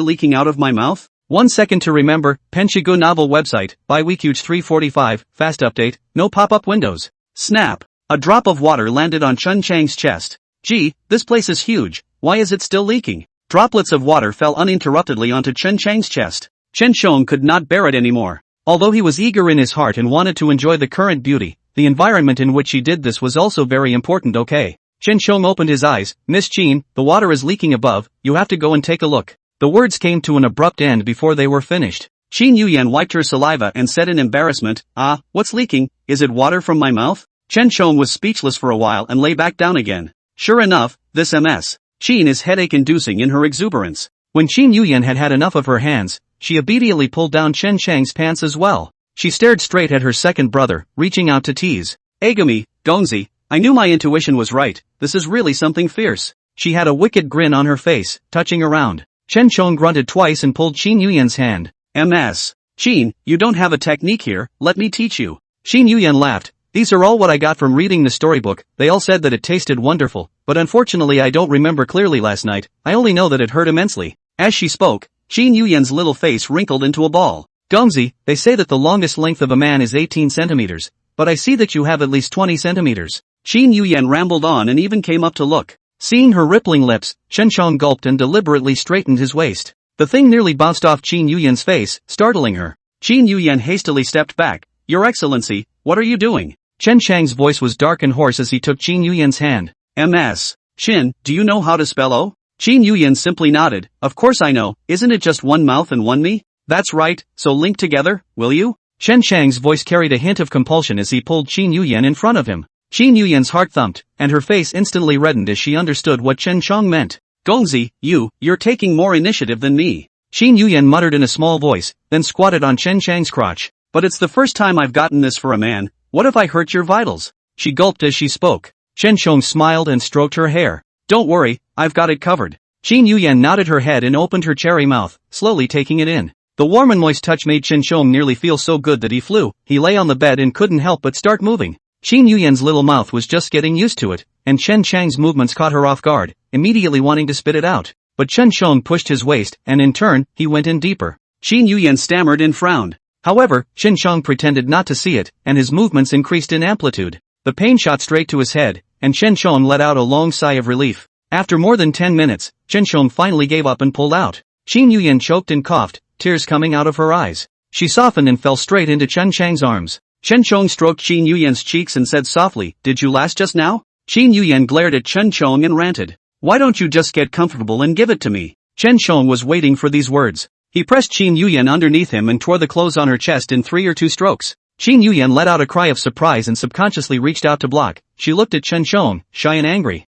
Speaker 2: leaking out of my mouth? 1 second to remember. Penshigu novel website, by Weekuge 345, fast update, no pop-up windows. Snap. A drop of water landed on Chen Chang's chest. "Gee, this place is huge, why is it still leaking?" Droplets of water fell uninterruptedly onto Chen Chang's chest. Chen Chong could not bear it anymore. Although he was eager in his heart and wanted to enjoy the current beauty, the environment in which he did this was also very important. "Okay." Chen Chong opened his eyes. "Miss Qin, the water is leaking above, you have to go and take a look." The words came to an abrupt end before they were finished. Qin Yuyan wiped her saliva and said in embarrassment, "Ah, what's leaking? Is it water from my mouth?" Chen Chong was speechless for a while and lay back down again. Sure enough, this Ms. Qin is headache-inducing in her exuberance. When Qin Yuyan had had enough of her hands, she immediately pulled down Chen Chang's pants as well. She stared straight at her second brother, reaching out to tease. "Agami, Gongzi, I knew my intuition was right, this is really something fierce." She had a wicked grin on her face, touching around. Chen Chong grunted twice and pulled Qin Yuyan's hand. "Ms. Qin, you don't have a technique here, let me teach you." Xin Yuyan laughed. These are all what I got from reading the storybook. They all said that it tasted wonderful, but unfortunately I don't remember clearly last night. I only know that it hurt immensely. As she spoke, Xin Yuyan's little face wrinkled into a ball. Gongzi, they say that the longest length of a man is 18 centimeters, but I see that you have at least 20 centimeters. Xin Yuyan rambled on and even came up to look. Seeing her rippling lips, Chen Chong gulped and deliberately straightened his waist. The thing nearly bounced off Qin Yuyan's face, startling her. Qin Yuyan hastily stepped back. Your Excellency, what are you doing? Chen Chang's voice was dark and hoarse as he took Qin Yuyan's hand. MS. Qin, do you know how to spell O? Qin Yuyan simply nodded. Of course I know, isn't it just one mouth and one me? That's right, so link together, will you? Chen Chang's voice carried a hint of compulsion as he pulled Qin Yuyan in front of him. Qin Yuyan's heart thumped, and her face instantly reddened as she understood what Chen Chong meant. Gongzi, you're taking more initiative than me. Qin Yuyan muttered in a small voice, then squatted on Chen Chang's crotch. But it's the first time I've gotten this for a man. What if I hurt your vitals? She gulped as she spoke. Chen Chong smiled and stroked her hair. Don't worry, I've got it covered. Qin Yuyan nodded her head and opened her cherry mouth, slowly taking it in. The warm and moist touch made Chen Chong nearly feel so good that he flew. He lay on the bed and couldn't help but start moving. Qin Yuyan's little mouth was just getting used to it, and Chen Chang's movements caught her off guard, immediately wanting to spit it out. But Chen Chong pushed his waist, and in turn, he went in deeper. Qin Yuyan stammered and frowned. However, Chen Chong pretended not to see it, and his movements increased in amplitude. The pain shot straight to his head, and Chen Chong let out a long sigh of relief. After more than 10 minutes, Chen Chong finally gave up and pulled out. Qin Yuyan choked and coughed, tears coming out of her eyes. She softened and fell straight into Chen Chang's arms. Chen Chong stroked Qin Yuyan's cheeks and said softly, "Did you last just now?" Qin Yuyan glared at Chen Chong and ranted. "Why don't you just get comfortable and give it to me?" Chen Chong was waiting for these words. He pressed Qin Yuyan underneath him and tore the clothes on her chest in 3 or 2 strokes. Qin Yuyan let out a cry of surprise and subconsciously reached out to block. She looked at Chen Chong, shy and angry.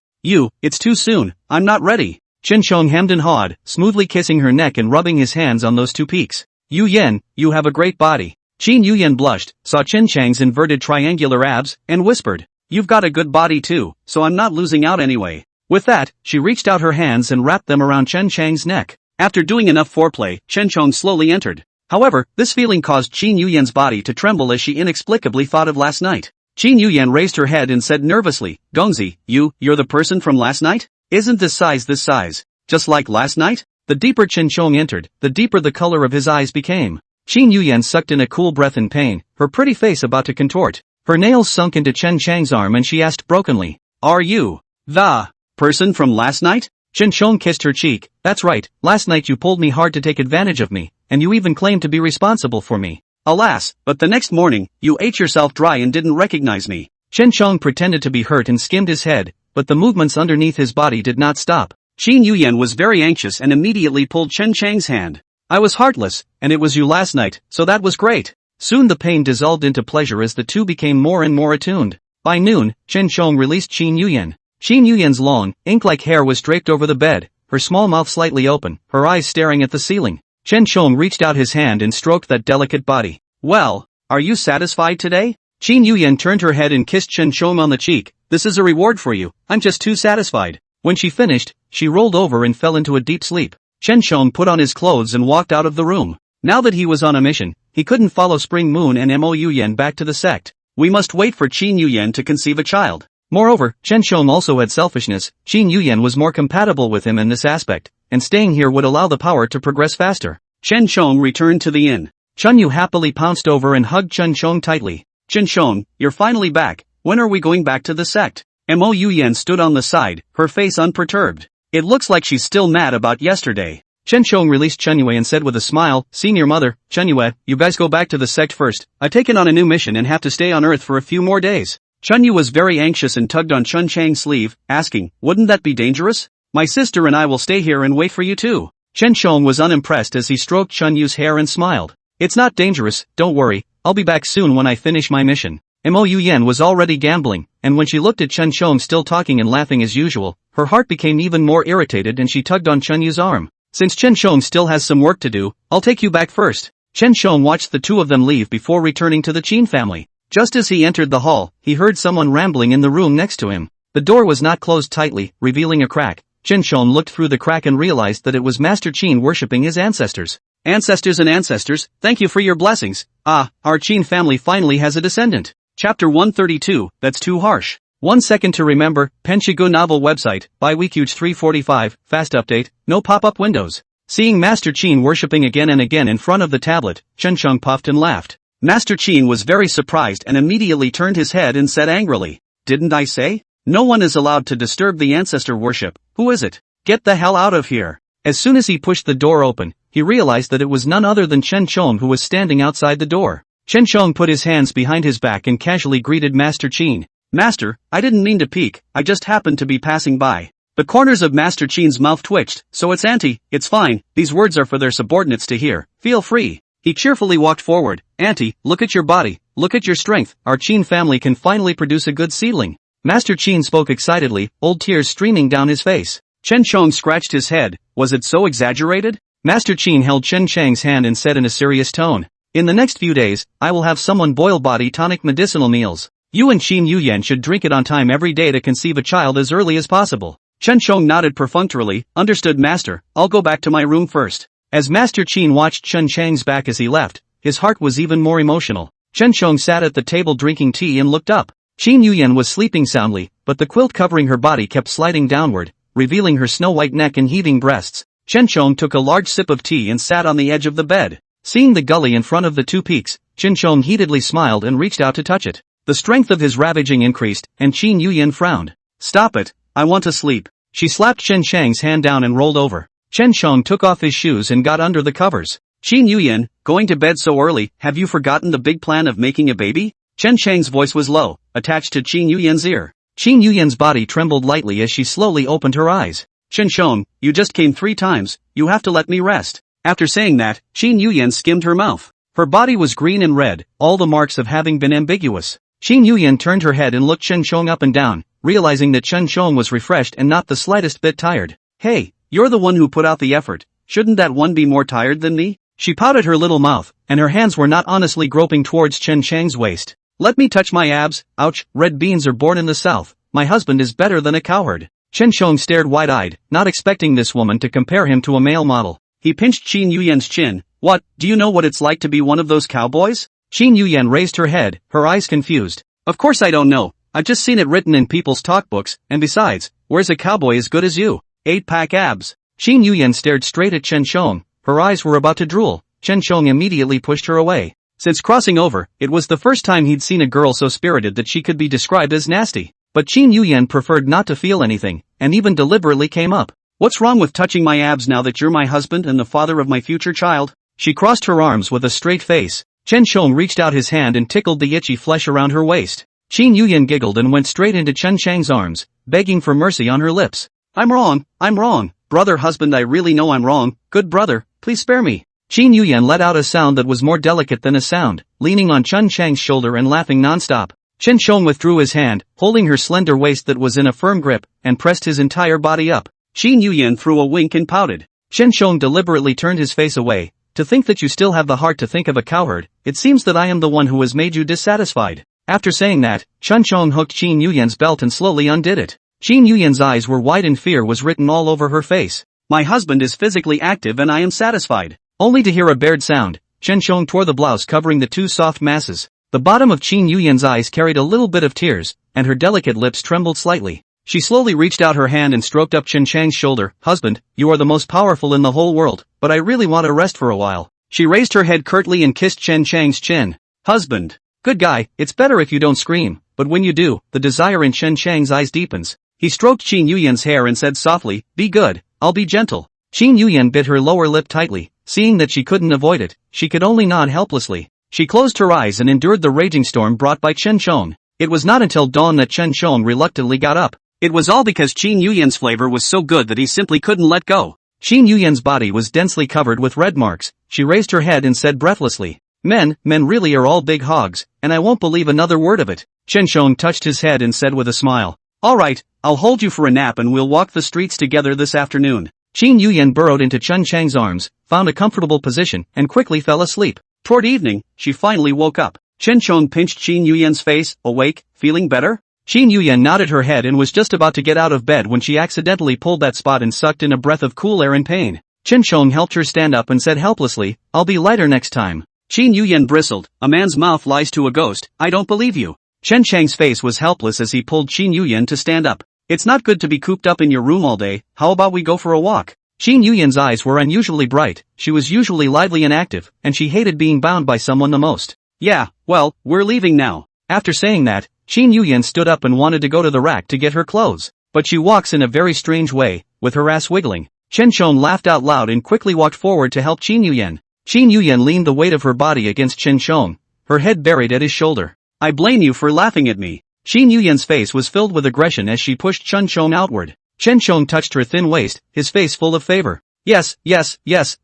Speaker 2: It's too soon, I'm not ready. Chen Chong hemmed and hawed, smoothly kissing her neck and rubbing his hands on those 2 peaks. Yu Yan, you have a great body. Qin Yuyan blushed, saw Chen Chang's inverted triangular abs, and whispered, "You've got a good body too, so I'm not losing out anyway." With that, she reached out her hands and wrapped them around Chen Chang's neck. After doing enough foreplay, Chen Chong slowly entered. However, this feeling caused Qin Yuyan's body to tremble as she inexplicably thought of last night. Qin Yuyan raised her head and said nervously, "Gongzi, you're the person from last night? Isn't this size? Just like last night?" The deeper Chen Chong entered, the deeper the color of his eyes became. Qin Yuyan sucked in a cool breath in pain, her pretty face about to contort. Her nails sunk into Chen Chang's arm and she asked brokenly, "Are you the person from last night?" Chen Chong kissed her cheek. "That's right, last night you pulled me hard to take advantage of me, and you even claimed to be responsible for me. Alas, but the next morning, you ate yourself dry and didn't recognize me." Chen Chong pretended to be hurt and skimmed his head, but the movements underneath his body did not stop. Qin Yuyan was very anxious and immediately pulled Chen Chang's hand. "I was heartless, and it was you last night, so that was great." Soon the pain dissolved into pleasure as the two became more and more attuned. By noon, Chen Chong released Qin Yuyan. Qin Yuyan's long, ink-like hair was draped over the bed, her small mouth slightly open, her eyes staring at the ceiling. Chen Chong reached out his hand and stroked that delicate body. "Well, are you satisfied today?" Qin Yuyan turned her head and kissed Chen Chong on the cheek. "This is a reward for you, I'm just too satisfied." When she finished, she rolled over and fell into a deep sleep. Chen Chong put on his clothes and walked out of the room. Now that he was on a mission, he couldn't follow Spring Moon and Mo Yuyan back to the sect. We must wait for Qin Yuyan to conceive a child. Moreover, Chen Chong also had selfishness. Qin Yuyan was more compatible with him in this aspect, and staying here would allow the power to progress faster. Chen Chong returned to the inn. Chun Yu happily pounced over and hugged Chen Chong tightly. "Chen Chong, you're finally back. When are we going back to the sect?" Mo Yuyan stood on the side, her face unperturbed. "It looks like she's still mad about yesterday." Chen Chong released Chen Yue and said with a smile, "Senior mother, Chen Yue, you guys go back to the sect first. I've taken on a new mission and have to stay on Earth for a few more days." Chen Yu was very anxious and tugged on Chen Chang's sleeve, asking, "Wouldn't that be dangerous? My sister and I will stay here and wait for you too." Chen Chong was unimpressed as he stroked Chen Yu's hair and smiled. "It's not dangerous, don't worry, I'll be back soon when I finish my mission." Mo Yuyan was already gambling, and when she looked at Chen Chong still talking and laughing as usual, her heart became even more irritated and she tugged on Chen Yu's arm. "Since Chen Chong still has some work to do, I'll take you back first." Chen Chong watched the two of them leave before returning to the Qin family. Just as he entered the hall, he heard someone rambling in the room next to him. The door was not closed tightly, revealing a crack. Chen Chong looked through the crack and realized that it was Master Qin worshipping his ancestors. Ancestors and ancestors, thank you for your blessings. Ah, our Qin family finally has a descendant. Chapter 132, that's too harsh. 1 second to remember, Penshigu novel website, by Weekuge 345, fast update, no pop-up windows. Seeing Master Qin worshipping again and again in front of the tablet, Chenchong puffed and laughed. Master Qin was very surprised and immediately turned his head and said angrily, "Didn't I say? No one is allowed to disturb the ancestor worship. Who is it? Get the hell out of here." As soon as he pushed the door open, he realized that it was none other than Chen Chong who was standing outside the door. Chen Chong put his hands behind his back and casually greeted Master Qin. "Master, I didn't mean to peek, I just happened to be passing by." The corners of Master Qin's mouth twitched. "So it's auntie, it's fine, these words are for their subordinates to hear, feel free." He cheerfully walked forward. "Auntie, look at your body, look at your strength, our Qin family can finally produce a good seedling." Master Qin spoke excitedly, old tears streaming down his face. Chen Chong scratched his head. Was it so exaggerated? Master Qin held Chen Chang's hand and said in a serious tone, "In the next few days, I will have someone boil body tonic medicinal meals. You and Qin Yuyan should drink it on time every day to conceive a child as early as possible." Chen Chong nodded perfunctorily. "Understood, Master, I'll go back to my room first." As Master Qin watched Chen Chang's back as he left, his heart was even more emotional. Chen Chong sat at the table drinking tea and looked up. Qin Yuyan was sleeping soundly, but the quilt covering her body kept sliding downward, revealing her snow-white neck and heaving breasts. Chen Chong took a large sip of tea and sat on the edge of the bed. Seeing the gully in front of the two peaks, Chen Chong heatedly smiled and reached out to touch it. The strength of his ravaging increased, and Qin Yuyan frowned. "Stop it, I want to sleep." She slapped Chen Chang's hand down and rolled over. Chen Chong took off his shoes and got under the covers. "Qin Yuyan, going to bed so early, have you forgotten the big plan of making a baby?" Chen Chang's voice was low, attached to Qin Yuyan's ear. Qin Yuyan's body trembled lightly as she slowly opened her eyes. "Chen Chong, you just came 3 times, you have to let me rest." After saying that, Qin Yuyan skimmed her mouth. Her body was green and red, all the marks of having been ambiguous. Qin Yuyan turned her head and looked Chen Chong up and down, realizing that Chen Chong was refreshed and not the slightest bit tired. "Hey, you're the one who put out the effort, shouldn't that one be more tired than me?" She pouted her little mouth, and her hands were not honestly groping towards Chen Chang's waist. "Let me touch my abs, ouch, red beans are born in the south, my husband is better than a cowherd." Chen Chong stared wide-eyed, not expecting this woman to compare him to a male model. He pinched Qin Yuyan's chin. "What, do you know what it's like to be one of those cowboys?" Qin Yuyan raised her head, her eyes confused. "Of course I don't know, I've just seen it written in people's talkbooks, and besides, where's a cowboy as good as you? 8-pack abs." Qin Yuyan stared straight at Chen Chong, her eyes were about to drool. Chen Chong immediately pushed her away. Since crossing over, it was the first time he'd seen a girl so spirited that she could be described as nasty. But Qin Yuyan preferred not to feel anything, and even deliberately came up. "What's wrong with touching my abs now that you're my husband and the father of my future child?" She crossed her arms with a straight face. Chen Chong reached out his hand and tickled the itchy flesh around her waist. Qin Yuyan giggled and went straight into Chen Chang's arms, begging for mercy on her lips. I'm wrong, brother husband, I really know I'm wrong, good brother, please spare me." Qin Yuyan let out a sound that was more delicate than a sound, leaning on Chen Chang's shoulder and laughing non-stop. Chen Chong withdrew his hand, holding her slender waist that was in a firm grip, and pressed his entire body up. Qin Yuyan threw a wink and pouted. Chen Chong deliberately turned his face away. "To think that you still have the heart to think of a cowherd, it seems that I am the one who has made you dissatisfied." After saying that, Chen Chong hooked Qin Yuyan's belt and slowly undid it. Qin Yuyan's eyes were wide and fear was written all over her face. "My husband is physically active and I am satisfied." Only to hear a bared sound, Chen Chong tore the blouse covering the two soft masses. The bottom of Qin Yuyan's eyes carried a little bit of tears, and her delicate lips trembled slightly. She slowly reached out her hand and stroked up Chen Chang's shoulder. "Husband, you are the most powerful in the whole world, but I really want to rest for a while." She raised her head curtly and kissed Chen Chang's chin. "Husband. Good guy, it's better if you don't scream, but when you do, the desire in Chen Chang's eyes deepens." He stroked Qin Yuyan's hair and said softly, "Be good, I'll be gentle." Qin Yuyan bit her lower lip tightly, seeing that she couldn't avoid it, she could only nod helplessly. She closed her eyes and endured the raging storm brought by Chen Chong. It was not until dawn that Chen Chong reluctantly got up. It was all because Qin Yuyan's flavor was so good that he simply couldn't let go. Qin Yuyan's body was densely covered with red marks. She raised her head and said breathlessly, Men really are all big hogs, and I won't believe another word of it." Chen Chong touched his head and said with a smile, "Alright, I'll hold you for a nap and we'll walk the streets together this afternoon." Qin Yuyan burrowed into Chen Chang's arms, found a comfortable position, and quickly fell asleep. Toward evening, she finally woke up. Chen Chong pinched Qin Yuyan's face. "Awake, feeling better?" Qin Yuyan nodded her head and was just about to get out of bed when she accidentally pulled that spot and sucked in a breath of cool air in pain.
Speaker 1: Chen Shong helped her stand up and said helplessly, "I'll be lighter next time."
Speaker 2: Qin Yuyan bristled. "A man's mouth lies to a ghost, I don't believe you."
Speaker 1: Chen Chang's face was helpless as he pulled Qin Yuyan to stand up.
Speaker 2: "It's not good to be cooped up in your room all day, how about we go for a walk?"
Speaker 1: Qin Yuyan's eyes were unusually bright, she was usually lively and active, and she hated being bound by someone the most.
Speaker 2: "Yeah, well, we're leaving now."
Speaker 1: After saying that, Qin Yuyan stood up and wanted to go to the rack to get her clothes. But she walks in a very strange way, with her ass wiggling. Chen Shong laughed out loud and quickly walked forward to help Qin Yuyan. Qin Yuyan leaned the weight of her body against Chen Shong, her head buried at his shoulder.
Speaker 2: "I blame you for laughing at me."
Speaker 1: Qin Yuyan's face was filled with aggression as she pushed Chen Shong outward. Chen Shong touched her thin waist, his face full of favor.
Speaker 2: Yes,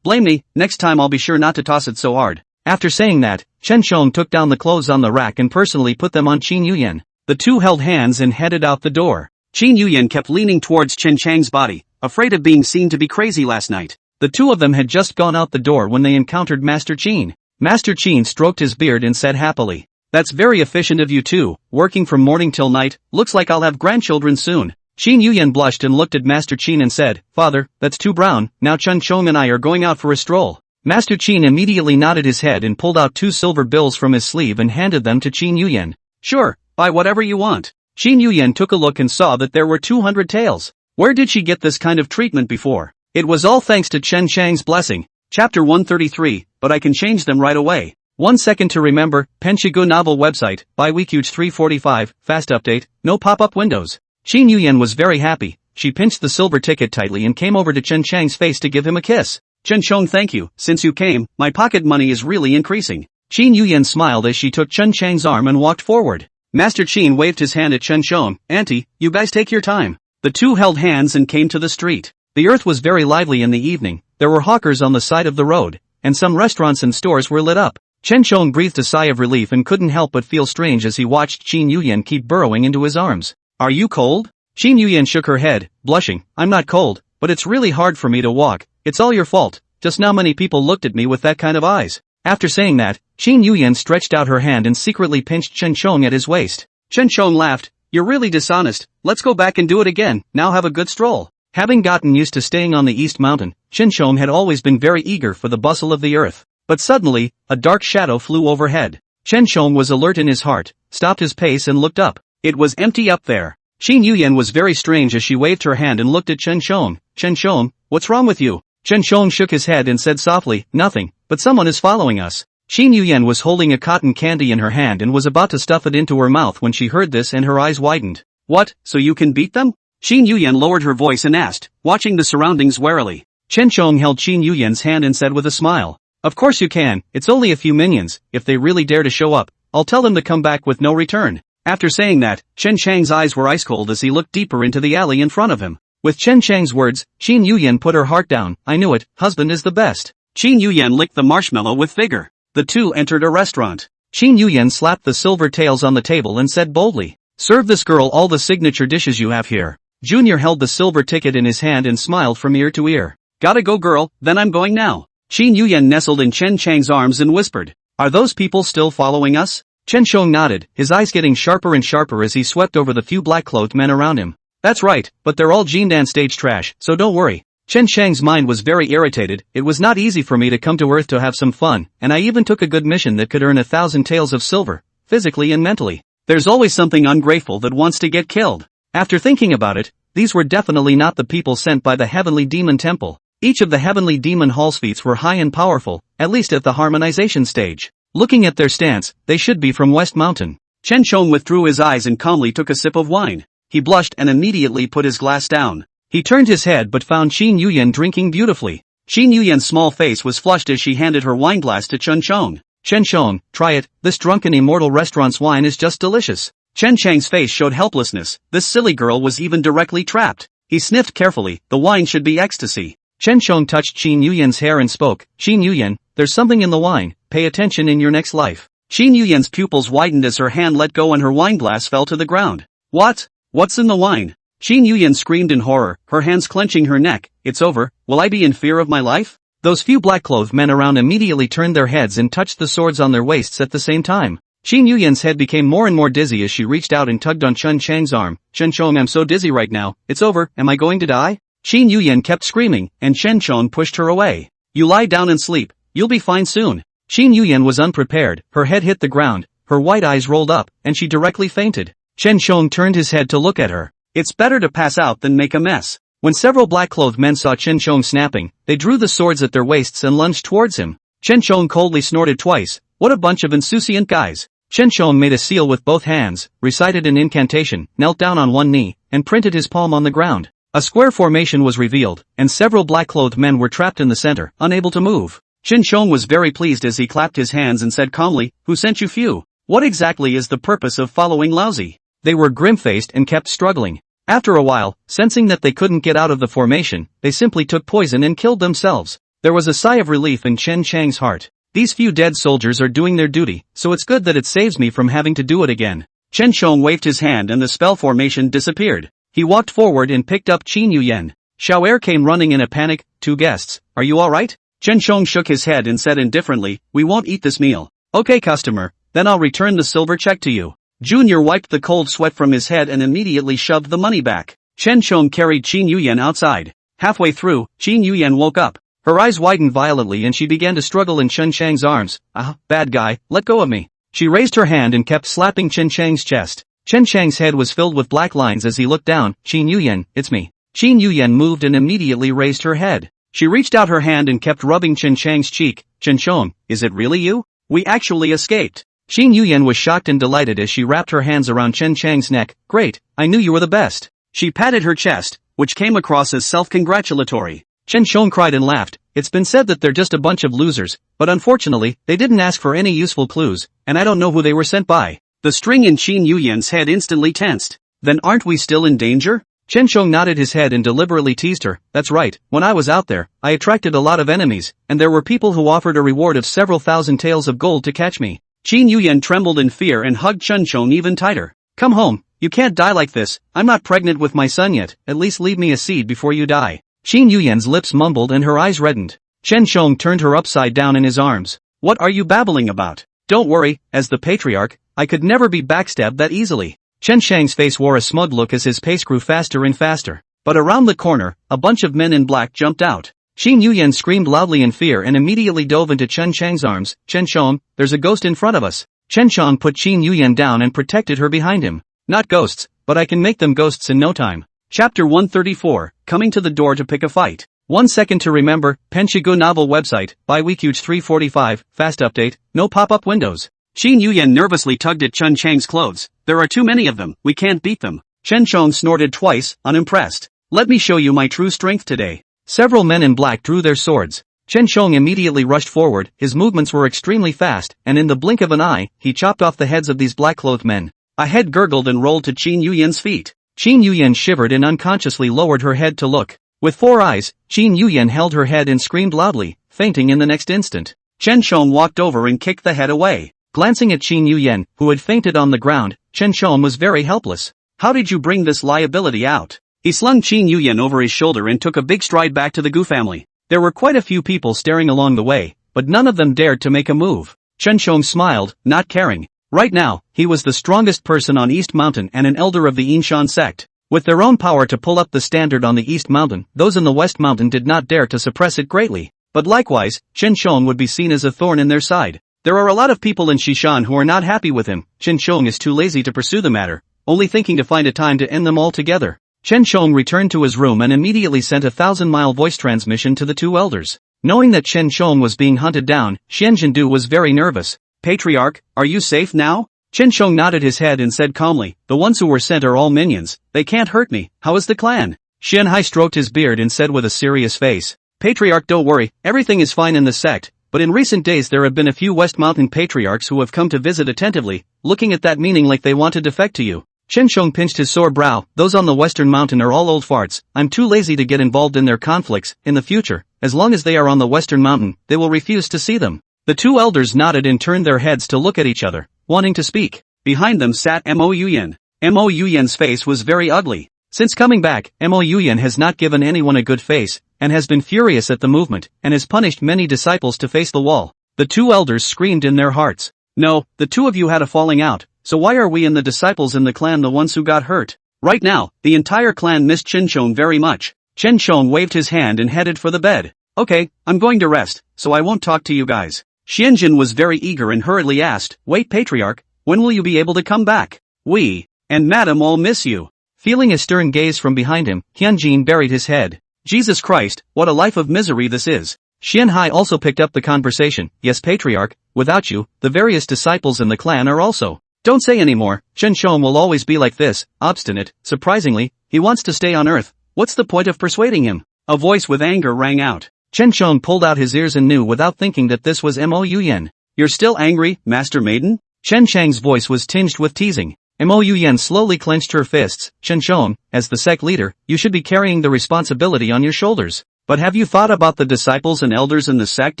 Speaker 2: blame me, next time I'll be sure not to toss it so hard."
Speaker 1: After saying that, Chen Shong took down the clothes on the rack and personally put them on Qin Yuyan. The two held hands and headed out the door.
Speaker 2: Qin Yuyan kept leaning towards Chen Chang's body, afraid of being seen to be crazy last night.
Speaker 1: The two of them had just gone out the door when they encountered Master Qin. Master Qin stroked his beard and said happily, "That's very efficient of you two, working from morning till night, looks like I'll have grandchildren soon." Qin Yuyan blushed and looked at Master Qin and said, "Father, that's too brown, now Chen Shong and I are going out for a stroll." Master Qin immediately nodded his head and pulled out 2 silver bills from his sleeve and handed them to Qin Yuyan.
Speaker 2: "Sure, buy whatever you want."
Speaker 1: Qin Yuyan took a look and saw that there were 200 taels. Where did she get this kind of treatment before? It was all thanks to Chen Chang's blessing.
Speaker 2: Chapter 133, but I can change them right away.
Speaker 1: 1 second to remember, Penshigu novel website, by Weekuge 345, fast update, no pop-up windows. Qin Yuyan was very happy, she pinched the silver ticket tightly and came over to Chen Chang's face to give him a kiss.
Speaker 2: "Chen Shong, thank you, since you came, my pocket money is really increasing."
Speaker 1: Qin Yuyan smiled as she took Chen Chang's arm and walked forward.
Speaker 2: Master Qin waved his hand at Chen Shong. "Auntie, you guys take your time." The two held hands and came to the street.
Speaker 1: The earth was very lively in the evening, there were hawkers on the side of the road, and some restaurants and stores were lit up. Chen Shong breathed a sigh of relief and couldn't help but feel strange as he watched Qin Yuyan keep burrowing into his arms.
Speaker 2: "Are you cold?"
Speaker 1: Qin Yuyan shook her head, blushing. "I'm not cold, but it's really hard for me to walk, it's all your fault, just now many people looked at me with that kind of eyes." After saying that, Qin Yuyan stretched out her hand and secretly pinched Chen Shong at his waist.
Speaker 2: Chen Shong laughed. "You're really dishonest, let's go back and do it again, now have a good stroll."
Speaker 1: Having gotten used to staying on the East Mountain, Chen Shong had always been very eager for the bustle of the earth. But suddenly, a dark shadow flew overhead. Chen Shong was alert in his heart, stopped his pace and looked up.
Speaker 2: It was empty up there.
Speaker 1: Qin Yuyan was very strange as she waved her hand and looked at Chen Shong. "Chen Shong, what's wrong with you?" Chen Shong shook his head and said softly, "Nothing, but someone is following us." Qin Yuyan was holding a cotton candy in her hand and was about to stuff it into her mouth when she heard this and her eyes widened.
Speaker 2: "What, so you can beat them?" Qin Yuyan lowered her voice and asked, watching the surroundings warily.
Speaker 1: Chen Shong held Qin Yuyan's hand and said with a smile, "Of course you can, it's only a few minions, if they really dare to show up, I'll tell them to come back with no return."
Speaker 2: After saying that, Chen Chang's eyes were ice cold as he looked deeper into the alley in front of him.
Speaker 1: With Chen Chang's words, Qin Yuyan put her heart down. "I knew it, husband is the best."
Speaker 2: Qin Yuyan licked the marshmallow with vigor. The two entered a restaurant.
Speaker 1: Qin Yuyan slapped the silver taels on the table and said boldly, "Serve this girl all the signature dishes you have here." Junior held the silver ticket in his hand and smiled from ear to ear.
Speaker 2: "Gotta go girl, then I'm going now." Qin Yuyan nestled in Chen Chang's arms and whispered, "Are those people still following us?"
Speaker 1: Chen Shong nodded, his eyes getting sharper and sharper as he swept over the few black-clothed men around him. "That's right, but they're all Jindan stage trash, so don't worry." Chen Chang's mind was very irritated. "It was not easy for me to come to Earth to have some fun, and I even took a good mission that could earn 1,000 taels of silver, physically and mentally. There's always something ungrateful that wants to get killed." After thinking about it, these were definitely not the people sent by the Heavenly Demon Temple. Each of the Heavenly Demon Hall's feats were high and powerful, at least at the harmonization stage. Looking at their stance, they should be from West Mountain.
Speaker 2: Chen Shong withdrew his eyes and calmly took a sip of wine. He blushed and immediately put his glass down.
Speaker 1: He turned his head but found Qin Yuyan drinking beautifully.
Speaker 2: Qin Yuyan's small face was flushed as she handed her wine glass to Chen Shong.
Speaker 1: "Chen Shong, try it, this drunken immortal restaurant's wine is just delicious."
Speaker 2: Chen Chang's face showed helplessness, this silly girl was even directly trapped. He sniffed carefully, the wine should be ecstasy.
Speaker 1: Chen Shong touched Qin Yuyan's hair and spoke, "Qin Yuyan, there's something in the wine, pay attention in your next life."
Speaker 2: Qin Yuyan's pupils widened as her hand let go and her wine glass fell to the ground. "What? What's in the wine?" Qin Yuyan screamed in horror, her hands clenching her neck. "It's over, will I be in fear of my life?"
Speaker 1: Those few black-clothed men around immediately turned their heads and touched the swords on their waists at the same time. Qin Yuyan's head became more and more dizzy as she reached out and tugged on Chen Chang's arm. "Chen Shong, I'm so dizzy right now, it's over, am I going to die?"
Speaker 2: Qin Yuyan kept screaming, and Chen Chong pushed her away. You lie down and sleep, you'll be fine soon. Qin Yuyan was unprepared, her head hit the ground, her white eyes rolled up, and she directly fainted. Chen Chong turned his head to look at her. It's better to pass out than make a mess. When several black-clothed men saw Chen Chong snapping, they drew the swords at their waists and lunged towards him. Chen Chong coldly snorted twice. What a bunch of insouciant guys. Chen Chong made a seal with both hands, recited an incantation, knelt down on one knee, and printed his palm on the ground. A square formation was revealed, and several black-clothed men were trapped in the center, unable to move. Chen Chong was very pleased as he clapped his hands and said calmly, "Who sent you few? What exactly is the purpose of following Lousy?" They were grim-faced and kept struggling. After a while, sensing that they couldn't get out of the formation, they simply took poison and killed themselves. There was a sigh of relief in Chen Chang's heart. These few dead soldiers are doing their duty, so it's good that it saves me from having to do it again. Chen Chong waved his hand and the spell formation disappeared. He walked forward and picked up Qin Yuyan. Xiao'er came running in a panic. "Two guests, are you alright?" Chen Chong shook his head and said indifferently, "We won't eat this meal." "Okay customer, then I'll return the silver check to you." Junior wiped the cold sweat from his head and immediately shoved the money back. Chen Chong carried Qin Yuyan outside. Halfway through, Qin Yuyan woke up. Her eyes widened violently and she began to struggle in Chen Chang's arms. "Ah, bad guy, let go of me." She raised her hand and kept slapping Chen Chang's chest. Chen Chang's head was filled with black lines as he looked down. "Qin Yuyan, it's me." Qin Yuyan moved and immediately raised her head. She reached out her hand and kept rubbing Chen Chang's cheek. "Chen Chong, is it really you? We actually escaped." Qin Yuyan was shocked and delighted as she wrapped her hands around Chen Chang's neck. "Great, I knew you were the best." She patted her chest, which came across as self-congratulatory. Chen Chong cried and laughed. "It's been said that they're just a bunch of losers, but unfortunately, they didn't ask for any useful clues, and I don't know who they were sent by." The string in Qin Yuyan's head instantly tensed. "Then aren't we still in danger?" Chen Chong nodded his head and deliberately teased her. "That's right, when I was out there, I attracted a lot of enemies, and there were people who offered a reward of several thousand taels of gold to catch me." Qin Yuyan trembled in fear and hugged Chen Chong even tighter. "Come home, you can't die like this. I'm not pregnant with my son yet, at least leave me a seed before you die." Qin Yuyan's lips mumbled and her eyes reddened. Chen Chong turned her upside down in his arms. "What are you babbling about? Don't worry, as the patriarch, I could never be backstabbed that easily." Chen Chang's face wore a smug look as his pace grew faster and faster. But around the corner, a bunch of men in black jumped out. Qin Yuyan screamed loudly in fear and immediately dove into Chen Chang's arms. "Chen Chong, there's a ghost in front of us." Chen Chong put Qin Yuyan down and protected her behind him. "Not ghosts, but I can make them ghosts in no time." Chapter 134, Coming to the Door to Pick a Fight. 1 second to remember, Penshigu novel website, by Weekuge 345, fast update, no pop-up windows. Qin Yuyan nervously tugged at Chen Chang's clothes. "There are too many of them, we can't beat them." Chen Chong snorted twice, unimpressed. "Let me show you my true strength today." Several men in black drew their swords. Chen Chong immediately rushed forward, his movements were extremely fast, and in the blink of an eye, he chopped off the heads of these black-clothed men. A head gurgled and rolled to Qin Yuyan's feet. Qin Yuyan shivered and unconsciously lowered her head to look. With 4 eyes, Qin Yuyan held her head and screamed loudly, fainting in the next instant. Chen Chong walked over and kicked the head away. Glancing at Qin Yuyan, who had fainted on the ground, Chen Chong was very helpless. "How did you bring this liability out?" He slung Qin Yuyan over his shoulder and took a big stride back to the Gu family. There were quite a few people staring along the way, but none of them dared to make a move. Chen Chong smiled, not caring. Right now, he was the strongest person on East Mountain and an elder of the Yinshan sect. With their own power to pull up the standard on the East Mountain, those in the West Mountain did not dare to suppress it greatly. But likewise, Chen Chong would be seen as a thorn in their side. There are a lot of people in Shishan who are not happy with him. Chen Chong is too lazy to pursue the matter, only thinking to find a time to end them all together. Chen Chong returned to his room and immediately sent a 1,000-mile voice transmission to the 2 elders. Knowing that Chen Chong was being hunted down, Xian Jindu was very nervous. "Patriarch, are you safe now?" Chen Chong nodded his head and said calmly, "The ones who were sent are all minions, they can't hurt me. How is the clan?" Xian Hai stroked his beard and said with a serious face, "Patriarch, don't worry, everything is fine in the sect, but in recent days there have been a few West Mountain patriarchs who have come to visit attentively, looking at that meaning like they want to defect to you." Chen Chong pinched his sore brow. "Those on the Western Mountain are all old farts. I'm too lazy to get involved in their conflicts. In the future, as long as they are on the Western Mountain, they will refuse to see them." The 2 elders nodded and turned their heads to look at each other, wanting to speak. Behind them sat Mo Yuyan. Mo Yuyan's face was very ugly. Since coming back, Mo Yuyan has not given anyone a good face, and has been furious at the movement, and has punished many disciples to face the wall. The 2 elders screamed in their hearts. "No, the 2 of you had a falling out. So why are we and the disciples in the clan the ones who got hurt?" Right now, the entire clan missed Chen Chong very much. Chen Chong waved his hand and headed for the bed. Okay, I'm going to rest, so I won't talk to you guys. Xianjin was very eager and hurriedly asked, wait patriarch, when will you be able to come back? We, and madam all miss you.
Speaker 1: Feeling a stern gaze from behind him, Hyunjin buried his head.
Speaker 2: Jesus Christ, what a life of misery this is.
Speaker 1: Xian Hai also picked up the conversation, yes patriarch, without you, the various disciples in the clan are also.
Speaker 2: Don't say anymore,
Speaker 1: Chen Shom will always be like this, obstinate, surprisingly, he wants to stay on earth, what's the point of persuading him?
Speaker 2: A voice with anger rang out.
Speaker 1: Chen Shong pulled out his ears and knew without thinking that this was Mo Yen.
Speaker 2: You're still angry, Master Maiden?
Speaker 1: Chen Chang's voice was tinged with teasing. Mo Yen slowly clenched her fists. Chen Shong, as the sect leader, you should be carrying the responsibility on your shoulders.
Speaker 2: But have you thought about the disciples and elders in the sect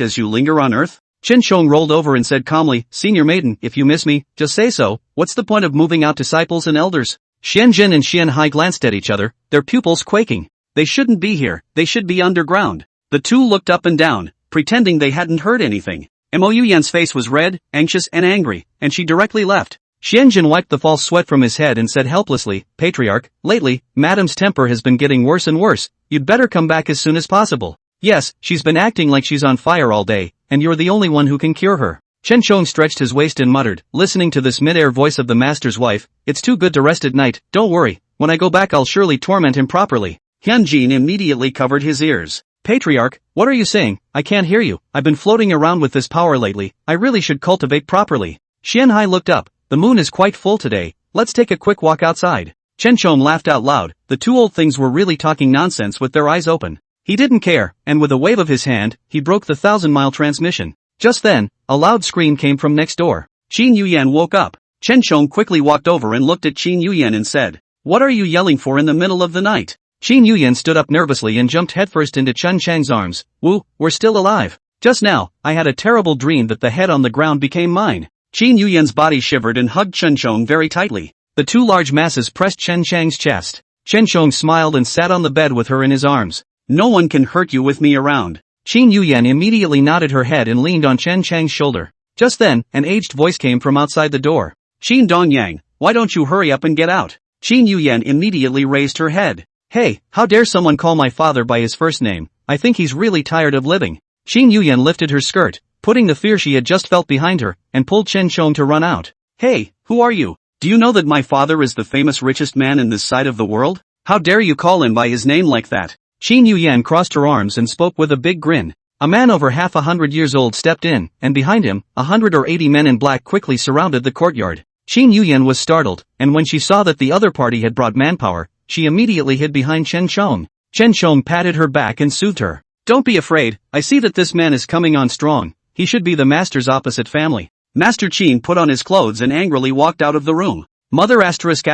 Speaker 2: as you linger on earth?
Speaker 1: Chen Shong rolled over and said calmly, Senior Maiden, if you miss me, just say so, what's the point of moving out disciples and elders? Xian Jin and Xian Hai glanced at each other, their pupils quaking.
Speaker 2: They shouldn't be here, they should be underground. The two looked up and down, pretending they hadn't heard anything. Mo Yen's face was red, anxious and angry, and she directly left.
Speaker 1: Xianjin wiped the false sweat from his head and said helplessly, Patriarch, lately, Madam's temper has been getting worse and worse, you'd better come back as soon as possible. Yes, she's been acting like she's on fire all day, and you're the only one who can cure her. Chen Chong stretched his waist and muttered, listening to this mid-air voice of the master's wife, it's too good to rest at night, don't worry, when I go back I'll surely torment him properly.
Speaker 2: Hyunjin immediately covered his ears.
Speaker 1: Patriarch, what are you saying? I can't hear you. I've been floating around with this power lately. I really should cultivate properly. Xian Hai looked up. The moon is quite full today. Let's take a quick walk outside. Chen Chong laughed out loud. The two old things were really talking nonsense with their eyes open. He didn't care, and with a wave of his hand, he broke the 1,000-mile transmission. Just then, a loud scream came from next door.
Speaker 2: Qin Yuyan woke up. Chen Chong quickly walked over and looked at Qin Yuyan and said, what are you yelling for in the middle of the night?
Speaker 1: Qin Yuyan stood up nervously and jumped headfirst into Chen Chang's arms. Wu, we're still alive. Just now, I had a terrible dream that the head on the ground became mine.
Speaker 2: Qin Yuyan's body shivered and hugged Chen Chong very tightly.
Speaker 1: The two large masses pressed Chen Chang's chest. Chen Chong smiled and sat on the bed with her in his arms.
Speaker 2: No one can hurt you with me around.
Speaker 1: Qin Yuyan immediately nodded her head and leaned on Chen Chang's shoulder. Just then, an aged voice came from outside the door.
Speaker 2: Qin Dongyang, why don't you hurry up and get out? Qin Yuyan immediately raised her head.
Speaker 1: Hey, how dare someone call my father by his first name? I think he's really tired of living. Qin Yuyan lifted her skirt, putting the fear she had just felt behind her, and pulled Chen Chong to run out.
Speaker 2: Hey, who are you? Do you know that my father is the famous richest man in this side of the world? How dare you call him by his name like that?
Speaker 1: Qin Yuyan crossed her arms and spoke with a big grin. A man over 100 years old stepped in, and behind him, 180 men in black quickly surrounded the courtyard. Qin Yuyan was startled, and when she saw that the other party had brought manpower, she immediately hid behind Chen Chong. Chen Chong patted her back and soothed her. Don't be afraid, I see that this man is coming on strong. He should be the master's opposite family.
Speaker 2: Master Qin put on his clothes and angrily walked out of the room.
Speaker 1: Mother asterisk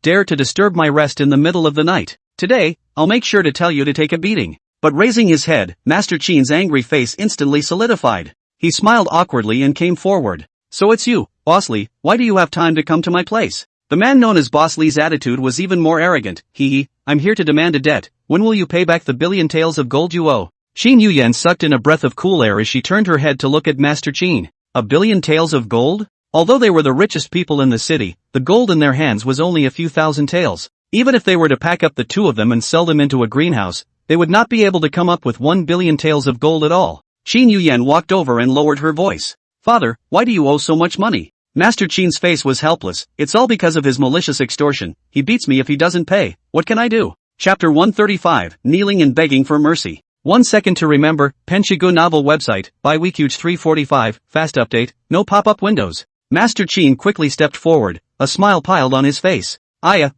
Speaker 1: dare to disturb my rest in the middle of the night. Today, I'll make sure to tell you to take a beating.
Speaker 2: But raising his head, Master Qin's angry face instantly solidified. He smiled awkwardly and came forward. So it's you, Boss Li, why do you have time to come to my place? The man known as Boss Li's attitude was even more arrogant. I'm here to demand a debt. When will you pay back the 1,000,000,000 taels of gold you owe?
Speaker 1: Qin Yuyan sucked in a breath of cool air as she turned her head to look at Master Qin. 1,000,000,000 taels of gold? Although they were the richest people in the city, the gold in their hands was only a few thousand taels. Even if they were to pack up the two of them and sell them into a greenhouse, they would not be able to come up with 1,000,000,000 taels of gold at all.
Speaker 2: Qin Yuyan walked over and lowered her voice. Father, why do you owe so much money? Master Qin's face was helpless. It's all because of his malicious extortion. He beats me if he doesn't pay. What can I do? Chapter 135, Kneeling and Begging for Mercy.
Speaker 1: 1 second to remember, Penshigu novel website, by Weekuge 345, fast update, no pop-up windows. Master Qin quickly stepped forward, a smile piled on his face.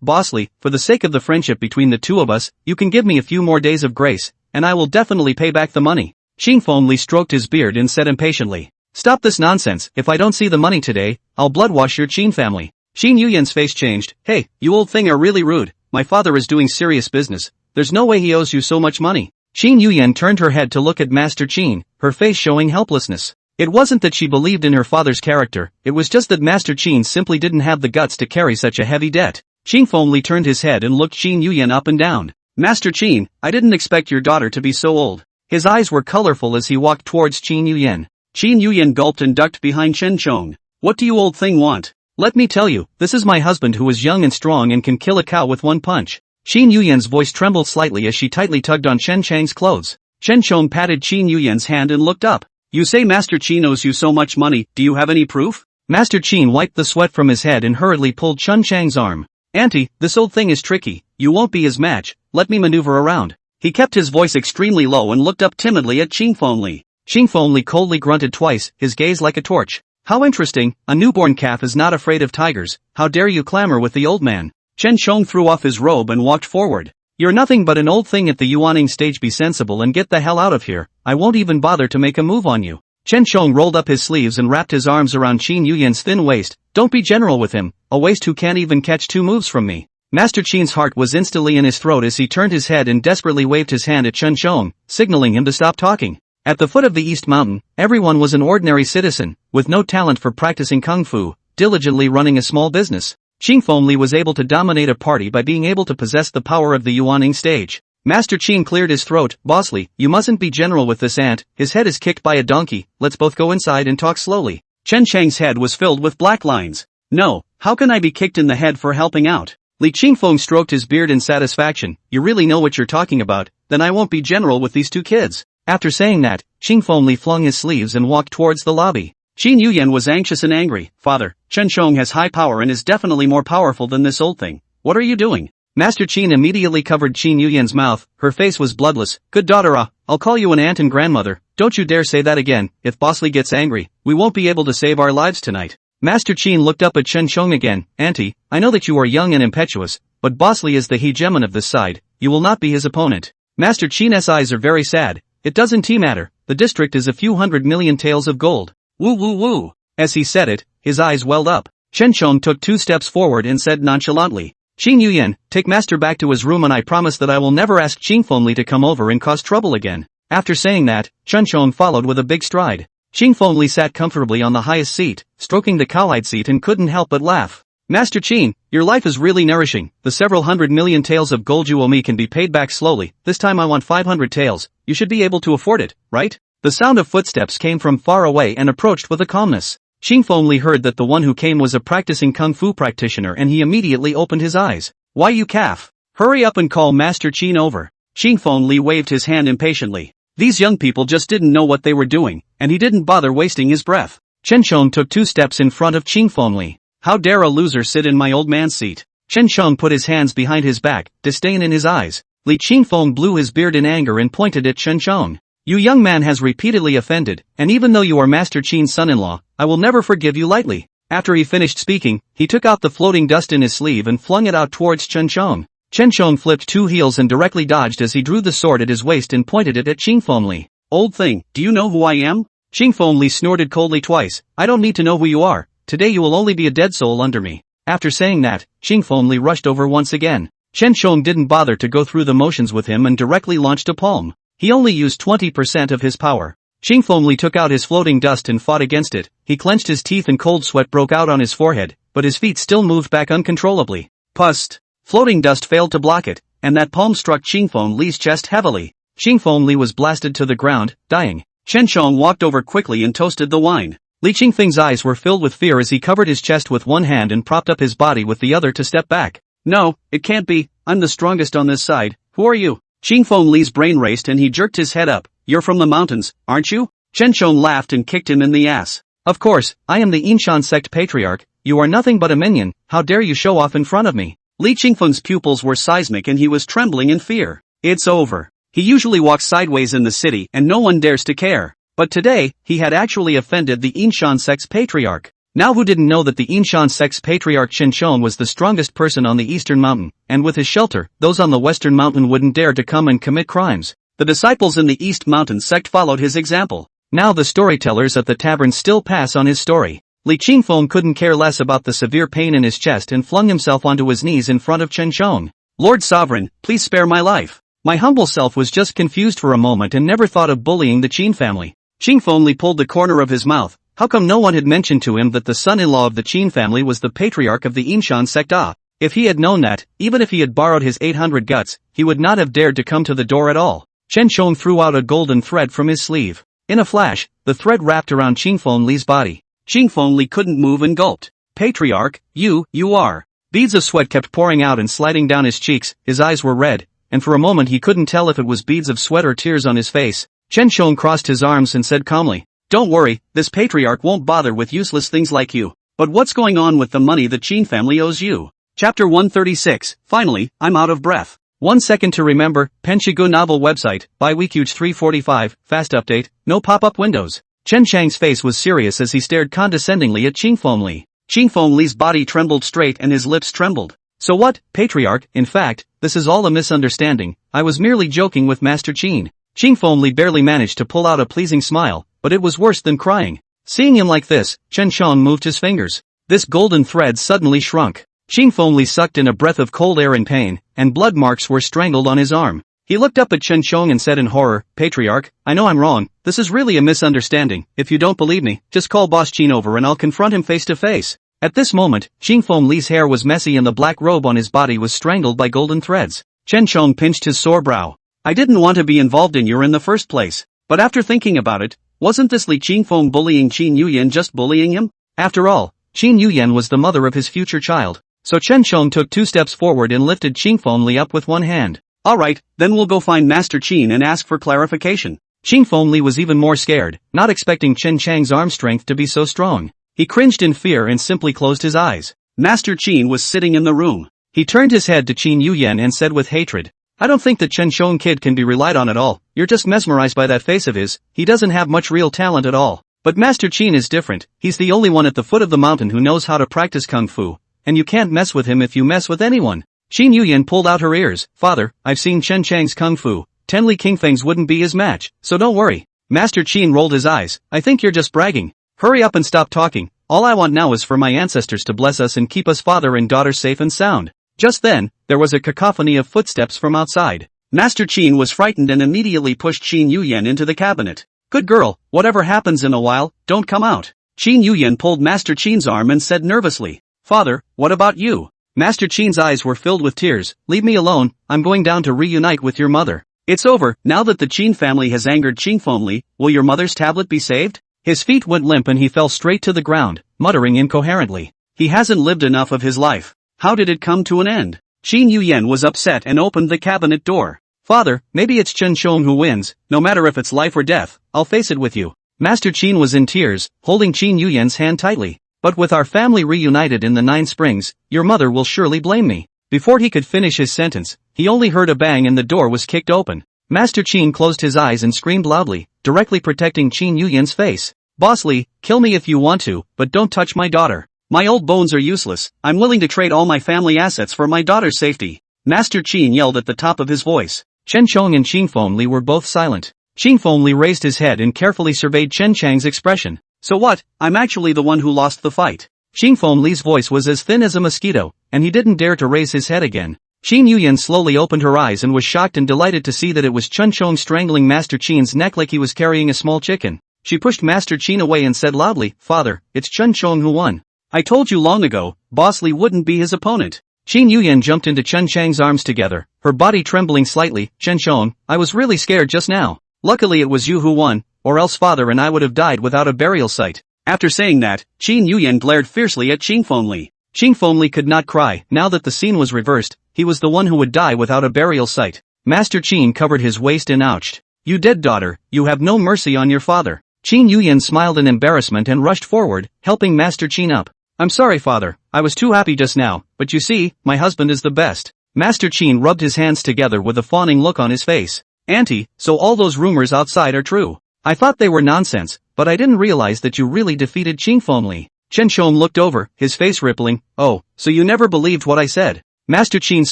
Speaker 1: Boss Li, for the sake of the friendship between the two of us, you can give me a few more days of grace, and I will definitely pay back the money. Xingfeng Li stroked his beard and said impatiently. Stop this nonsense, if I don't see the money today, I'll bloodwash your Qin family. Qin Yuyan's face changed. Hey, you old thing are really rude, my father is doing serious business, there's no way he owes you so much money. Qin Yuyan turned her head to look at Master Qin, her face showing helplessness. It wasn't that she believed in her father's character, it was just that Master Qin simply didn't have the guts to carry such a heavy debt. Xingfeng Li turned his head and looked Qin Yuyan up and down. Master Qin, I didn't expect your daughter to be so old. His eyes were colorful as he walked towards Qin Yuyan.
Speaker 2: Qin Yuyan gulped and ducked behind Chen Chong. What do you old thing want?
Speaker 1: Let me tell you, this is my husband who is young and strong and can kill a cow with one punch.
Speaker 2: Qin Yuyan's voice trembled slightly as she tightly tugged on Chen Chang's clothes. Chen Chong patted Qin Yuyan's hand and looked up. You say Master Qin owes you so much money, do you have any proof? Master Qin wiped the sweat from his head and hurriedly pulled Chen Chang's arm. Auntie, this old thing is tricky, you won't be his match, let me maneuver around. He kept his voice extremely low and looked up timidly at Qing Fengli. Qing Fengli coldly grunted twice, his gaze like a torch. How interesting, a newborn calf is not afraid of tigers, how dare you clamor with the old man. Chen Chong threw off his robe and walked forward. You're nothing but an old thing at the Yuaning stage, be sensible and get the hell out of here, I won't even bother to make a move on you. Chen Chong rolled up his sleeves and wrapped his arms around Qin Yuyan's thin waist. Don't be general with him, a waist who can't even catch 2 moves from me. Master Qin's heart was instantly in his throat as he turned his head and desperately waved his hand at Chen Chong, signaling him to stop talking. At the foot of the East Mountain, everyone was an ordinary citizen, with no talent for practicing kung fu, diligently running a small business. Qing Fengli was able to dominate a party by being able to possess the power of the Yuaning stage. Master Qin cleared his throat. Bossly, you mustn't be general with this ant, his head is kicked by a donkey, let's both go inside and talk slowly. Chen Chang's head was filled with black lines. No, how can I be kicked in the head for helping out? Li Qingfeng stroked his beard in satisfaction. You really know what you're talking about, then I won't be general with these 2 kids. After saying that, Qing Fengli flung his sleeves and walked towards the lobby. Qin Yuyan was anxious and angry. Father, Chen Chong has high power and is definitely more powerful than this old thing. What are you doing? Master Qin immediately covered Qin Yuyan's mouth, her face was bloodless. Good daughter, I'll call you an aunt and grandmother, don't you dare say that again, if Bossly gets angry, we won't be able to save our lives tonight. Master Qin looked up at Chen Chong again. Auntie, I know that you are young and impetuous, but Bossly is the hegemon of this side, you will not be his opponent. Master Qin's eyes are very sad. It doesn't matter, the district is a few 100 million taels of gold. Woo woo woo. As he said it, his eyes welled up. Chen Chong took 2 steps forward and said nonchalantly, Qin Yuyan, take master back to his room and I promise that I will never ask Qing Fengli to come over and cause trouble again. After saying that, Chen Chong followed with a big stride. Qing Fengli sat comfortably on the highest seat, stroking the cowhide seat and couldn't help but laugh. Master Qin, your life is really nourishing, the several 100 million taels of gold you owe me can be paid back slowly, this time I want 500 taels, you should be able to afford it, right? The sound of footsteps came from far away and approached with a calmness. Qing Fengli heard that the one who came was a practicing kung fu practitioner and he immediately opened his eyes. Why you calf? Hurry up and call Master Qin over. Qing Fengli waved his hand impatiently. These young people just didn't know what they were doing, and he didn't bother wasting his breath. Chen Chong took 2 steps in front of Qing Fengli. How dare a loser sit in my old man's seat? Chen Chong put his hands behind his back, disdain in his eyes. Li Qingfeng blew his beard in anger and pointed at Chen Chong. You young man has repeatedly offended, and even though you are Master Qin's son-in-law, I will never forgive you lightly. After he finished speaking, he took out the floating dust in his sleeve and flung it out towards Chen Chong. Chen Chong flipped 2 heels and directly dodged as he drew the sword at his waist and pointed it at Qing Fengli. Old thing, do you know who I am? Qing Fengli snorted coldly twice. I don't need to know who you are, today you will only be a dead soul under me. After saying that, Qing Fengli rushed over once again. Chen Chong didn't bother to go through the motions with him and directly launched a palm. He only used 20% of his power. Qing Fengli took out his floating dust and fought against it. He clenched his teeth and cold sweat broke out on his forehead, but his feet still moved back uncontrollably. Pust! Floating dust failed to block it, and that palm struck Qing Fengli's chest heavily. Qing Fengli was blasted to the ground, dying. Chen Chong walked over quickly and toasted the wine. Li Qingfeng's eyes were filled with fear as he covered his chest with one hand and propped up his body with the other to step back. No, it can't be, I'm the strongest on this side, who are you? Qing Fengli's brain raced and he jerked his head up. You're from the mountains, aren't you? Chen Chong laughed and kicked him in the ass. Of course, I am the Yinshan Sect patriarch, you are nothing but a minion, how dare you show off in front of me? Li Qingfeng's pupils were seismic and he was trembling in fear. It's over. He usually walks sideways in the city and no one dares to care. But today, he had actually offended the Yinshan Sect's patriarch. Now who didn't know that the Yinshan Sect's patriarch Chen Chong was the strongest person on the eastern mountain, and with his shelter, those on the western mountain wouldn't dare to come and commit crimes. The disciples in the East Mountain sect followed his example. Now the storytellers at the tavern still pass on his story. Li Qingfeng couldn't care less about the severe pain in his chest and flung himself onto his knees in front of Chen Chong. Lord Sovereign, please spare my life. My humble self was just confused for a moment and never thought of bullying the Qin family. Qing Fengli pulled the corner of his mouth. How come no one had mentioned to him that the son-in-law of the Qin family was the patriarch of the Yinshan sect? If he had known that, even if he had borrowed his 800 guts, he would not have dared to come to the door at all. Chen Chong threw out a golden thread from his sleeve. In a flash, the thread wrapped around Qing Fengli's body. Qing Fengli couldn't move and gulped. Patriarch, you are. Beads of sweat kept pouring out and sliding down his cheeks, his eyes were red, and for a moment he couldn't tell if it was beads of sweat or tears on his face. Chen Shong crossed his arms and said calmly, "Don't worry, this patriarch won't bother with useless things like you. But what's going on with the money the Qin family owes you?" Chapter 136, Finally, I'm out of breath. 1 second to remember, Penshigu novel website, bi-weekuge 345, fast update, no pop-up windows. Chen Chang's face was serious as he stared condescendingly at Qingfeng Li. Qingfeng Li's body trembled straight and his lips trembled. "So what, patriarch, in fact, this is all a misunderstanding, I was merely joking with Master Qin." Qingfeng Li barely managed to pull out a pleasing smile, but it was worse than crying. Seeing him like this, Chen Shong moved his fingers. This golden thread suddenly shrunk. Qingfeng Li sucked in a breath of cold air in pain, and blood marks were strangled on his arm. He looked up at Chen Shong and said in horror, "Patriarch, I know I'm wrong, this is really a misunderstanding, if you don't believe me, just call Boss Qin over and I'll confront him face to face." At this moment, Qingfeng Li's hair was messy and the black robe on his body was strangled by golden threads. Chen Shong pinched his sore brow. "I didn't want to be involved in your in the first place, but after thinking about it, wasn't this Li Qingfeng bullying Qin Yuyan just bullying him? After all, Qin Yuyan was the mother of his future child." So Chen Shong took 2 steps forward and lifted Qingfeng Li up with one hand. "Alright, then we'll go find Master Qin and ask for clarification." Qingfeng Li was even more scared, not expecting Chen Chang's arm strength to be so strong. He cringed in fear and simply closed his eyes. Master Qin was sitting in the room. He turned his head to Qin Yuyan and said with hatred, "I don't think that Chen Shong kid can be relied on at all, you're just mesmerized by that face of his, he doesn't have much real talent at all. But Master Qin is different, he's the only one at the foot of the mountain who knows how to practice kung fu. And you can't mess with him if you mess with anyone." Qin Yuyan pulled out her ears. "Father, I've seen Chen Chang's kung fu, Tenli Kingfeng's wouldn't be his match, so don't worry." Master Qin rolled his eyes. "I think you're just bragging. Hurry up and stop talking, all I want now is for my ancestors to bless us and keep us father and daughter safe and sound." Just then, there was a cacophony of footsteps from outside. Master Qin was frightened and immediately pushed Qin Yuyan into the cabinet. "Good girl, whatever happens in a while, don't come out." Qin Yuyan pulled Master Qin's arm and said nervously, "Father, what about you?" Master Qin's eyes were filled with tears. "Leave me alone, I'm going down to reunite with your mother. It's over, now that the Qin family has angered Qingfeng Li, will your mother's tablet be saved?" His feet went limp and he fell straight to the ground, muttering incoherently. He hasn't lived enough of his life. How did it come to an end? Qin Yuyan was upset and opened the cabinet door. "Father, maybe it's Chen Shong who wins, no matter if it's life or death, I'll face it with you." Master Qin was in tears, holding Qin Yuyan's hand tightly. "But with our family reunited in the 9 springs, your mother will surely blame me." Before he could finish his sentence, he only heard a bang and the door was kicked open. Master Qin closed his eyes and screamed loudly, directly protecting Qin Yuyan's face. "Boss Li, kill me if you want to, but don't touch my daughter. My old bones are useless, I'm willing to trade all my family assets for my daughter's safety." Master Qin yelled at the top of his voice. Chen Shong and Qingfeng Li were both silent. Qingfeng Li raised his head and carefully surveyed Chen Chang's expression. "So what, I'm actually the one who lost the fight." Qingfeng Li's voice was as thin as a mosquito, and he didn't dare to raise his head again. Qin Yuyan slowly opened her eyes and was shocked and delighted to see that it was Chen Shong strangling Master Qin's neck like he was carrying a small chicken. She pushed Master Qin away and said loudly, "Father, it's Chen Shong who won. I told you long ago, Boss Li wouldn't be his opponent." Qin Yuyan jumped into Chen Chang's arms together, her body trembling slightly. "Chen Shong, I was really scared just now. Luckily it was you who won, or else father and I would have died without a burial site." After saying that, Qin Yuyan glared fiercely at Qingfeng Li. Qingfeng Li could not cry. Now that the scene was reversed, he was the one who would die without a burial site. Master Qin covered his waist and ouched. "You dead daughter, you have no mercy on your father." Qin Yuyan smiled in embarrassment and rushed forward, helping Master Qin up. "I'm sorry father, I was too happy just now, but you see, my husband is the best." Master Qin rubbed his hands together with a fawning look on his face. "Auntie, so all those rumors outside are true. I thought they were nonsense, but I didn't realize that you really defeated Qingfeng Li." Chen Shong looked over, his face rippling. "Oh, so you never believed what I said?" Master Qin's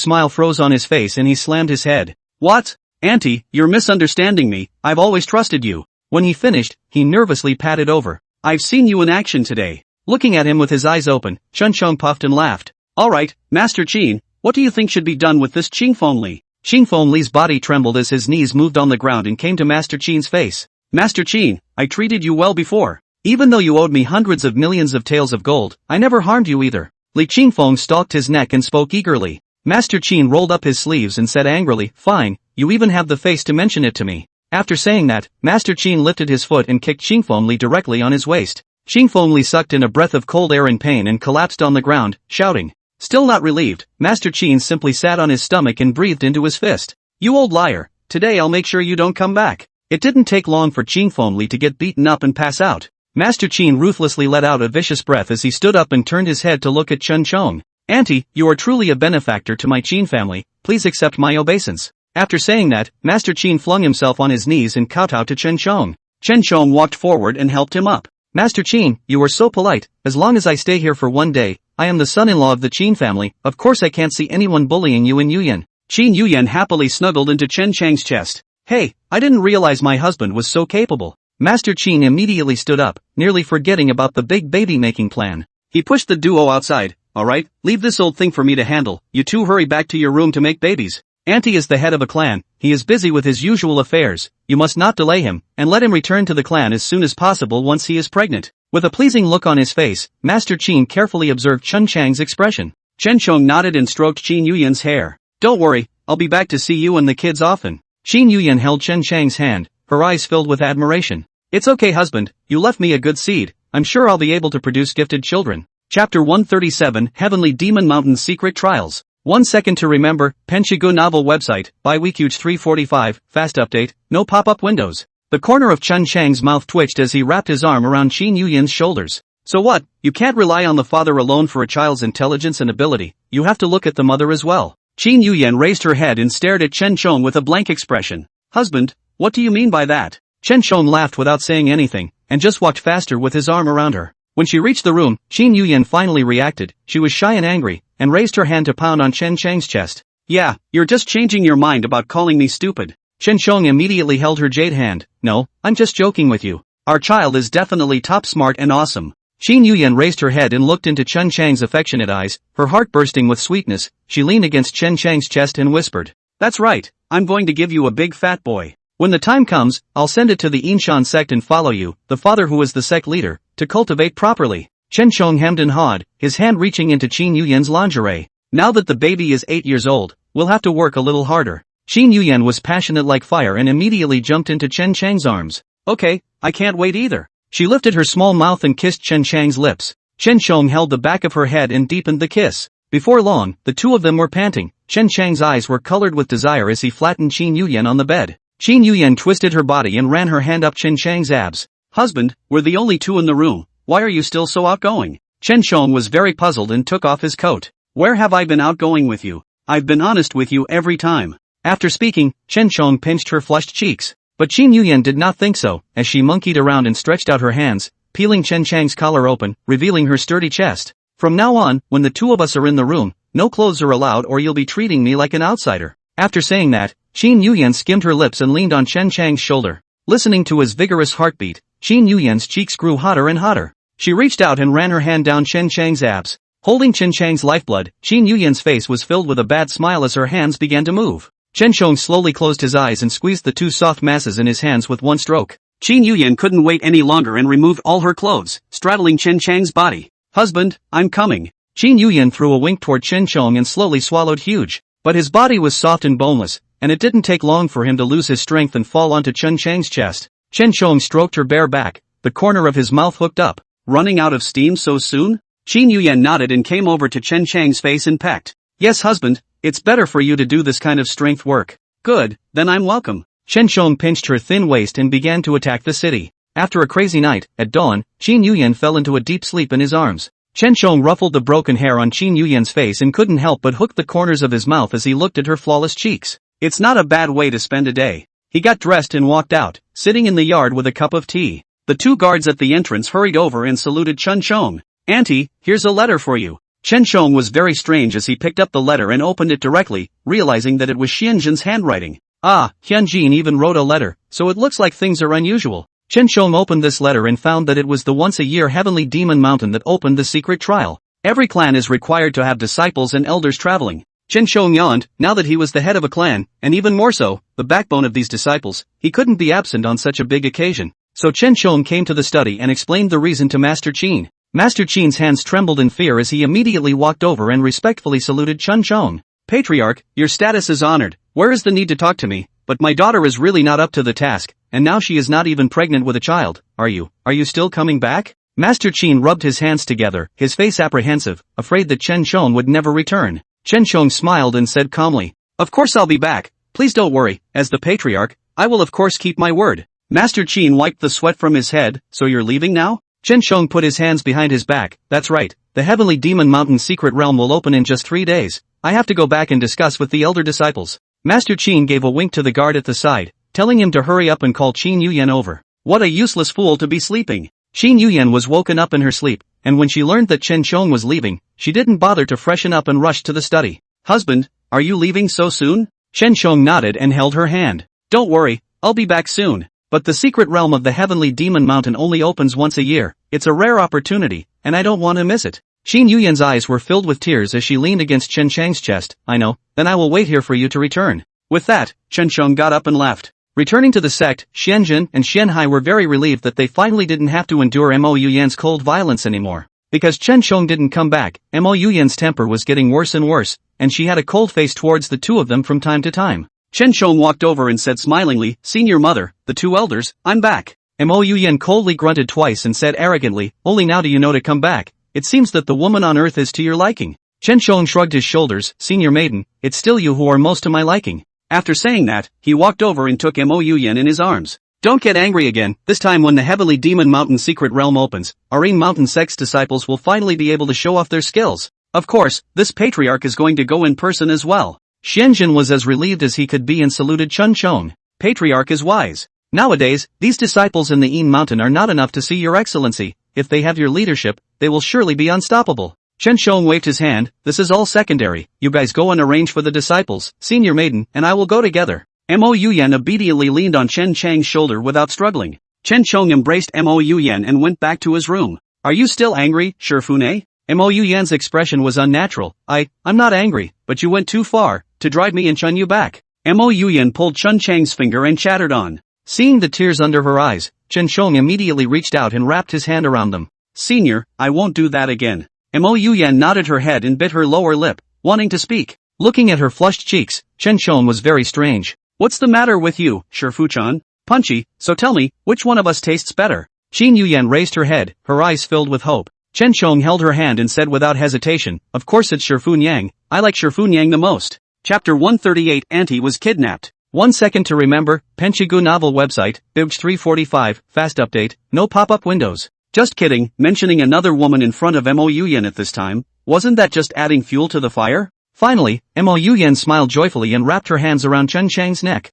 Speaker 2: smile froze on his face and he slammed his head. "What? Auntie, you're misunderstanding me, I've always trusted you." When he finished, he nervously patted over. "I've seen you in action today." Looking at him with his eyes open, Chen Shong puffed and laughed. "Alright, Master Qin, what do you think should be done with this Qingfeng Li?" Qingfeng Li's body trembled as his knees moved on the ground and came to Master Qin's face. "Master Qin, I treated you well before. Even though you owed me hundreds of millions of taels of gold, I never harmed you either." Li Qingfeng stalked his neck and spoke eagerly. Master Qin rolled up his sleeves and said angrily, "Fine, you even have the face to mention it to me." After saying that, Master Qin lifted his foot and kicked Qingfeng Li directly on his waist. Qingfeng Li sucked in a breath of cold air in pain and collapsed on the ground, shouting,
Speaker 1: Still not relieved, Master Qin simply sat on his stomach and breathed into his fist. You old liar, today I'll make sure you don't come back. It didn't take long for Qin Fengli to get beaten up and pass out. Master Qin ruthlessly let out a vicious breath as he stood up and turned his head to look at Chen Chong. Auntie, you are truly a benefactor to my Qin family, please accept my obeisance. After saying that, Master Qin flung himself on his knees and kowtowed to Chen Chong. Chen Chong walked forward and helped him up. Master Qin, you are so polite, as long as I stay here for one day, I am the son-in-law of the Qin family, of course I can't see anyone bullying you in Yuyan. Qin Yuyan happily snuggled into Chen Chang's chest. Hey, I didn't realize my husband was so capable. Master Qin immediately stood up, nearly forgetting about the big baby-making plan. He pushed the duo outside. Alright, leave this old thing for me to handle, you two hurry back to your room to make babies. Auntie is the head of a clan, he is busy with his usual affairs, you must not delay him, and let him return to the clan as soon as possible once he is pregnant. With a pleasing look on his face, Master Qin carefully observed Chen Chang's expression. Chen Chong nodded and stroked Qin Yuyan's hair. Don't worry, I'll be back to see you and the kids often. Qin Yuyan held Chen Chang's hand, her eyes filled with admiration. It's okay husband, you left me a good seed, I'm sure I'll be able to produce gifted children. Chapter 137 Heavenly Demon Mountain Secret Trials. 1 second to remember, Penshigu novel website, by Weekuge 345, fast update, no pop-up windows. The corner of Chen Chang's mouth twitched as he wrapped his arm around Qin Yuyan's shoulders. So what, you can't rely on the father alone for a child's intelligence and ability, you have to look at the mother as well. Qin Yuyan raised her head and stared at Chen Chong with a blank expression. Husband, what do you mean by that? Chen Chong laughed without saying anything, and just walked faster with his arm around her. When she reached the room, Qin Yuyan finally reacted, she was shy and angry, and raised her hand to pound on Chen Chang's chest. Yeah, you're just changing your mind about calling me stupid. Chen Chong immediately held her jade hand. No, I'm just joking with you. Our child is definitely top smart and awesome. Qin Yuyan raised her head and looked into Chen Chang's affectionate eyes, her heart bursting with sweetness, she leaned against Chen Chang's chest and whispered. That's right, I'm going to give you a big fat boy. When the time comes, I'll send it to the Inshan sect and follow you, the father who is the sect leader, to cultivate properly. Chen Chong hemmed and hawed, his hand reaching into Qin Yuyan's lingerie. Now that the baby is 8 years old, we'll have to work a little harder. Qin Yuyan was passionate like fire and immediately jumped into Chen Chang's arms. Okay, I can't wait either. She lifted her small mouth and kissed Chen Chang's lips. Chen Chong held the back of her head and deepened the kiss. Before long, the two of them were panting. Chen Chang's eyes were colored with desire as he flattened Qin Yuyan on the bed. Qin Yuyan twisted her body and ran her hand up Chen Chang's abs. Husband, we're the only two in the room, why are you still so outgoing? Chen Chong was very puzzled and took off his coat. Where have I been outgoing with you? I've been honest with you every time. After speaking, Chen Chong pinched her flushed cheeks. But Qin Yuyan did not think so, as she monkeyed around and stretched out her hands, peeling Chen Chang's collar open, revealing her sturdy chest. From now on, when the two of us are in the room, no clothes are allowed or you'll be treating me like an outsider. After saying that, Qin Yuyan skimmed her lips and leaned on Chen Chang's shoulder. Listening to his vigorous heartbeat, Qin Yuyan's cheeks grew hotter and hotter. She reached out and ran her hand down Chen Chang's abs. Holding Chen Chang's lifeblood, Qin Yuyan's face was filled with a bad smile as her hands began to move. Chen Chong slowly closed his eyes and squeezed the two soft masses in his hands with one stroke. Qin Yuyan couldn't wait any longer and removed all her clothes, straddling Chen Chang's body. Husband, I'm coming. Qin Yuyan threw a wink toward Chen Chong and slowly swallowed huge. But his body was soft and boneless, and it didn't take long for him to lose his strength and fall onto Chen Chang's chest. Chen Chong stroked her bare back, the corner of his mouth hooked up. Running out of steam so soon? Qin Yuyan nodded and came over to Chen Chang's face and pecked. Yes husband, it's better for you to do this kind of strength work. Good, then I'm welcome. Chen Chong pinched her thin waist and began to attack the city. After a crazy night, at dawn, Qin Yuyan fell into a deep sleep in his arms. Chen Chong ruffled the broken hair on Qin Yuyan's face and couldn't help but hook the corners of his mouth as he looked at her flawless cheeks. It's not a bad way to spend a day. He got dressed and walked out, sitting in the yard with a cup of tea. The two guards at the entrance hurried over and saluted Chen Chong. Auntie, here's a letter for you. Chen Chong was very strange as he picked up the letter and opened it directly, realizing that it was Xianjin's handwriting. Ah, Xianjin even wrote a letter, so it looks like things are unusual. Chen Chong opened this letter and found that it was the once-a-year Heavenly Demon Mountain that opened the secret trial. Every clan is required to have disciples and elders traveling. Chen Chong yawned, now that he was the head of a clan, and even more so, the backbone of these disciples, he couldn't be absent on such a big occasion. So Chen Chong came to the study and explained the reason to Master Qin. Master Qin's hands trembled in fear as he immediately walked over and respectfully saluted Chen Chong. Patriarch, your status is honored, where is the need to talk to me? But my daughter is really not up to the task, and now she is not even pregnant with a child. Are you still coming back? Master Qin rubbed his hands together, his face apprehensive, afraid that Chen Shong would never return. Chen Shong smiled and said calmly, "Of course I'll be back. Please don't worry, as the patriarch, I will of course keep my word." Master Qin wiped the sweat from his head. "So you're leaving now?" Chen Shong put his hands behind his back. "That's right, the Heavenly Demon Mountain secret realm will open in just 3 days. I have to go back and discuss with the elder disciples." Master Qin gave a wink to the guard at the side, telling him to hurry up and call Qin Yuyan over. What a useless fool to be sleeping. Qin Yuyan was woken up in her sleep, and when she learned that Chen Shong was leaving, she didn't bother to freshen up and rushed to the study. "Husband, are you leaving so soon?" Chen Shong nodded and held her hand. "Don't worry, I'll be back soon. But the secret realm of the Heavenly Demon Mountain only opens once a year. It's a rare opportunity, and I don't want to miss it." Qin Yuyan's eyes were filled with tears as she leaned against Chen Chang's chest. "I know, then I will wait here for you to return." With that, Chen Shong got up and left. Returning to the sect, Xianjun and Xianhai were very relieved that they finally didn't have to endure Mo Yuyan's cold violence anymore. Because Chen Shong didn't come back, Mo Yuyan's temper was getting worse and worse, and she had a cold face towards the two of them from time to time. Chen Shong walked over and said smilingly, "Senior mother, the two elders, I'm back." Mo Yuyan coldly grunted twice and said arrogantly, "Only now do you know to come back. It seems that the woman on earth is to your liking." Chen Shong shrugged his shoulders. "Senior maiden, it's still you who are most to my liking." After saying that, he walked over and took Mo Yuyan in his arms. "Don't get angry again. This time when the Heavenly Demon Mountain secret realm opens, our Mountain Sect's disciples will finally be able to show off their skills. Of course, this patriarch is going to go in person as well." Xianjun was as relieved as he could be and saluted Chen Shong. "Patriarch is wise. Nowadays, these disciples in the Mountain are not enough to see your excellency. If they have your leadership, they will surely be unstoppable." Chen Shong waved his hand. "This is all secondary. You guys go and arrange for the disciples, senior maiden, and I will go together." Mo Yuyan obediently leaned on Chen Chang's shoulder without struggling. Chen Shong embraced Mo Yuyan and went back to his room. "Are you still angry, Shifune?" Mo Yuyan's expression was unnatural. I'm not angry, but you went too far, to drive me and chun you back." Mo Yuyan pulled Chen Chang's finger and chattered on. Seeing the tears under her eyes, Chen Shong immediately reached out and wrapped his hand around them. "Senior, I won't do that again." Mo Yuyan nodded her head and bit her lower lip, wanting to speak. Looking at her flushed cheeks, Chen Shong was very strange. "What's the matter with you, Shifu-chan? Punchy, so tell me, which one of us tastes better?" Qin Yuyan raised her head, her eyes filled with hope. Chen Shong held her hand and said without hesitation, "Of course it's Shifu Yang. I like Shifu Yang the most." Chapter 138 Auntie was kidnapped. 1 second to remember, Penchigu novel website, Bibj 345, fast update, no pop-up windows. Just kidding, mentioning another woman in front of Mo Yuyan at this time, wasn't that just adding fuel to the fire? Finally, Mo Yuyan smiled joyfully and wrapped her hands around Chen Chang's neck.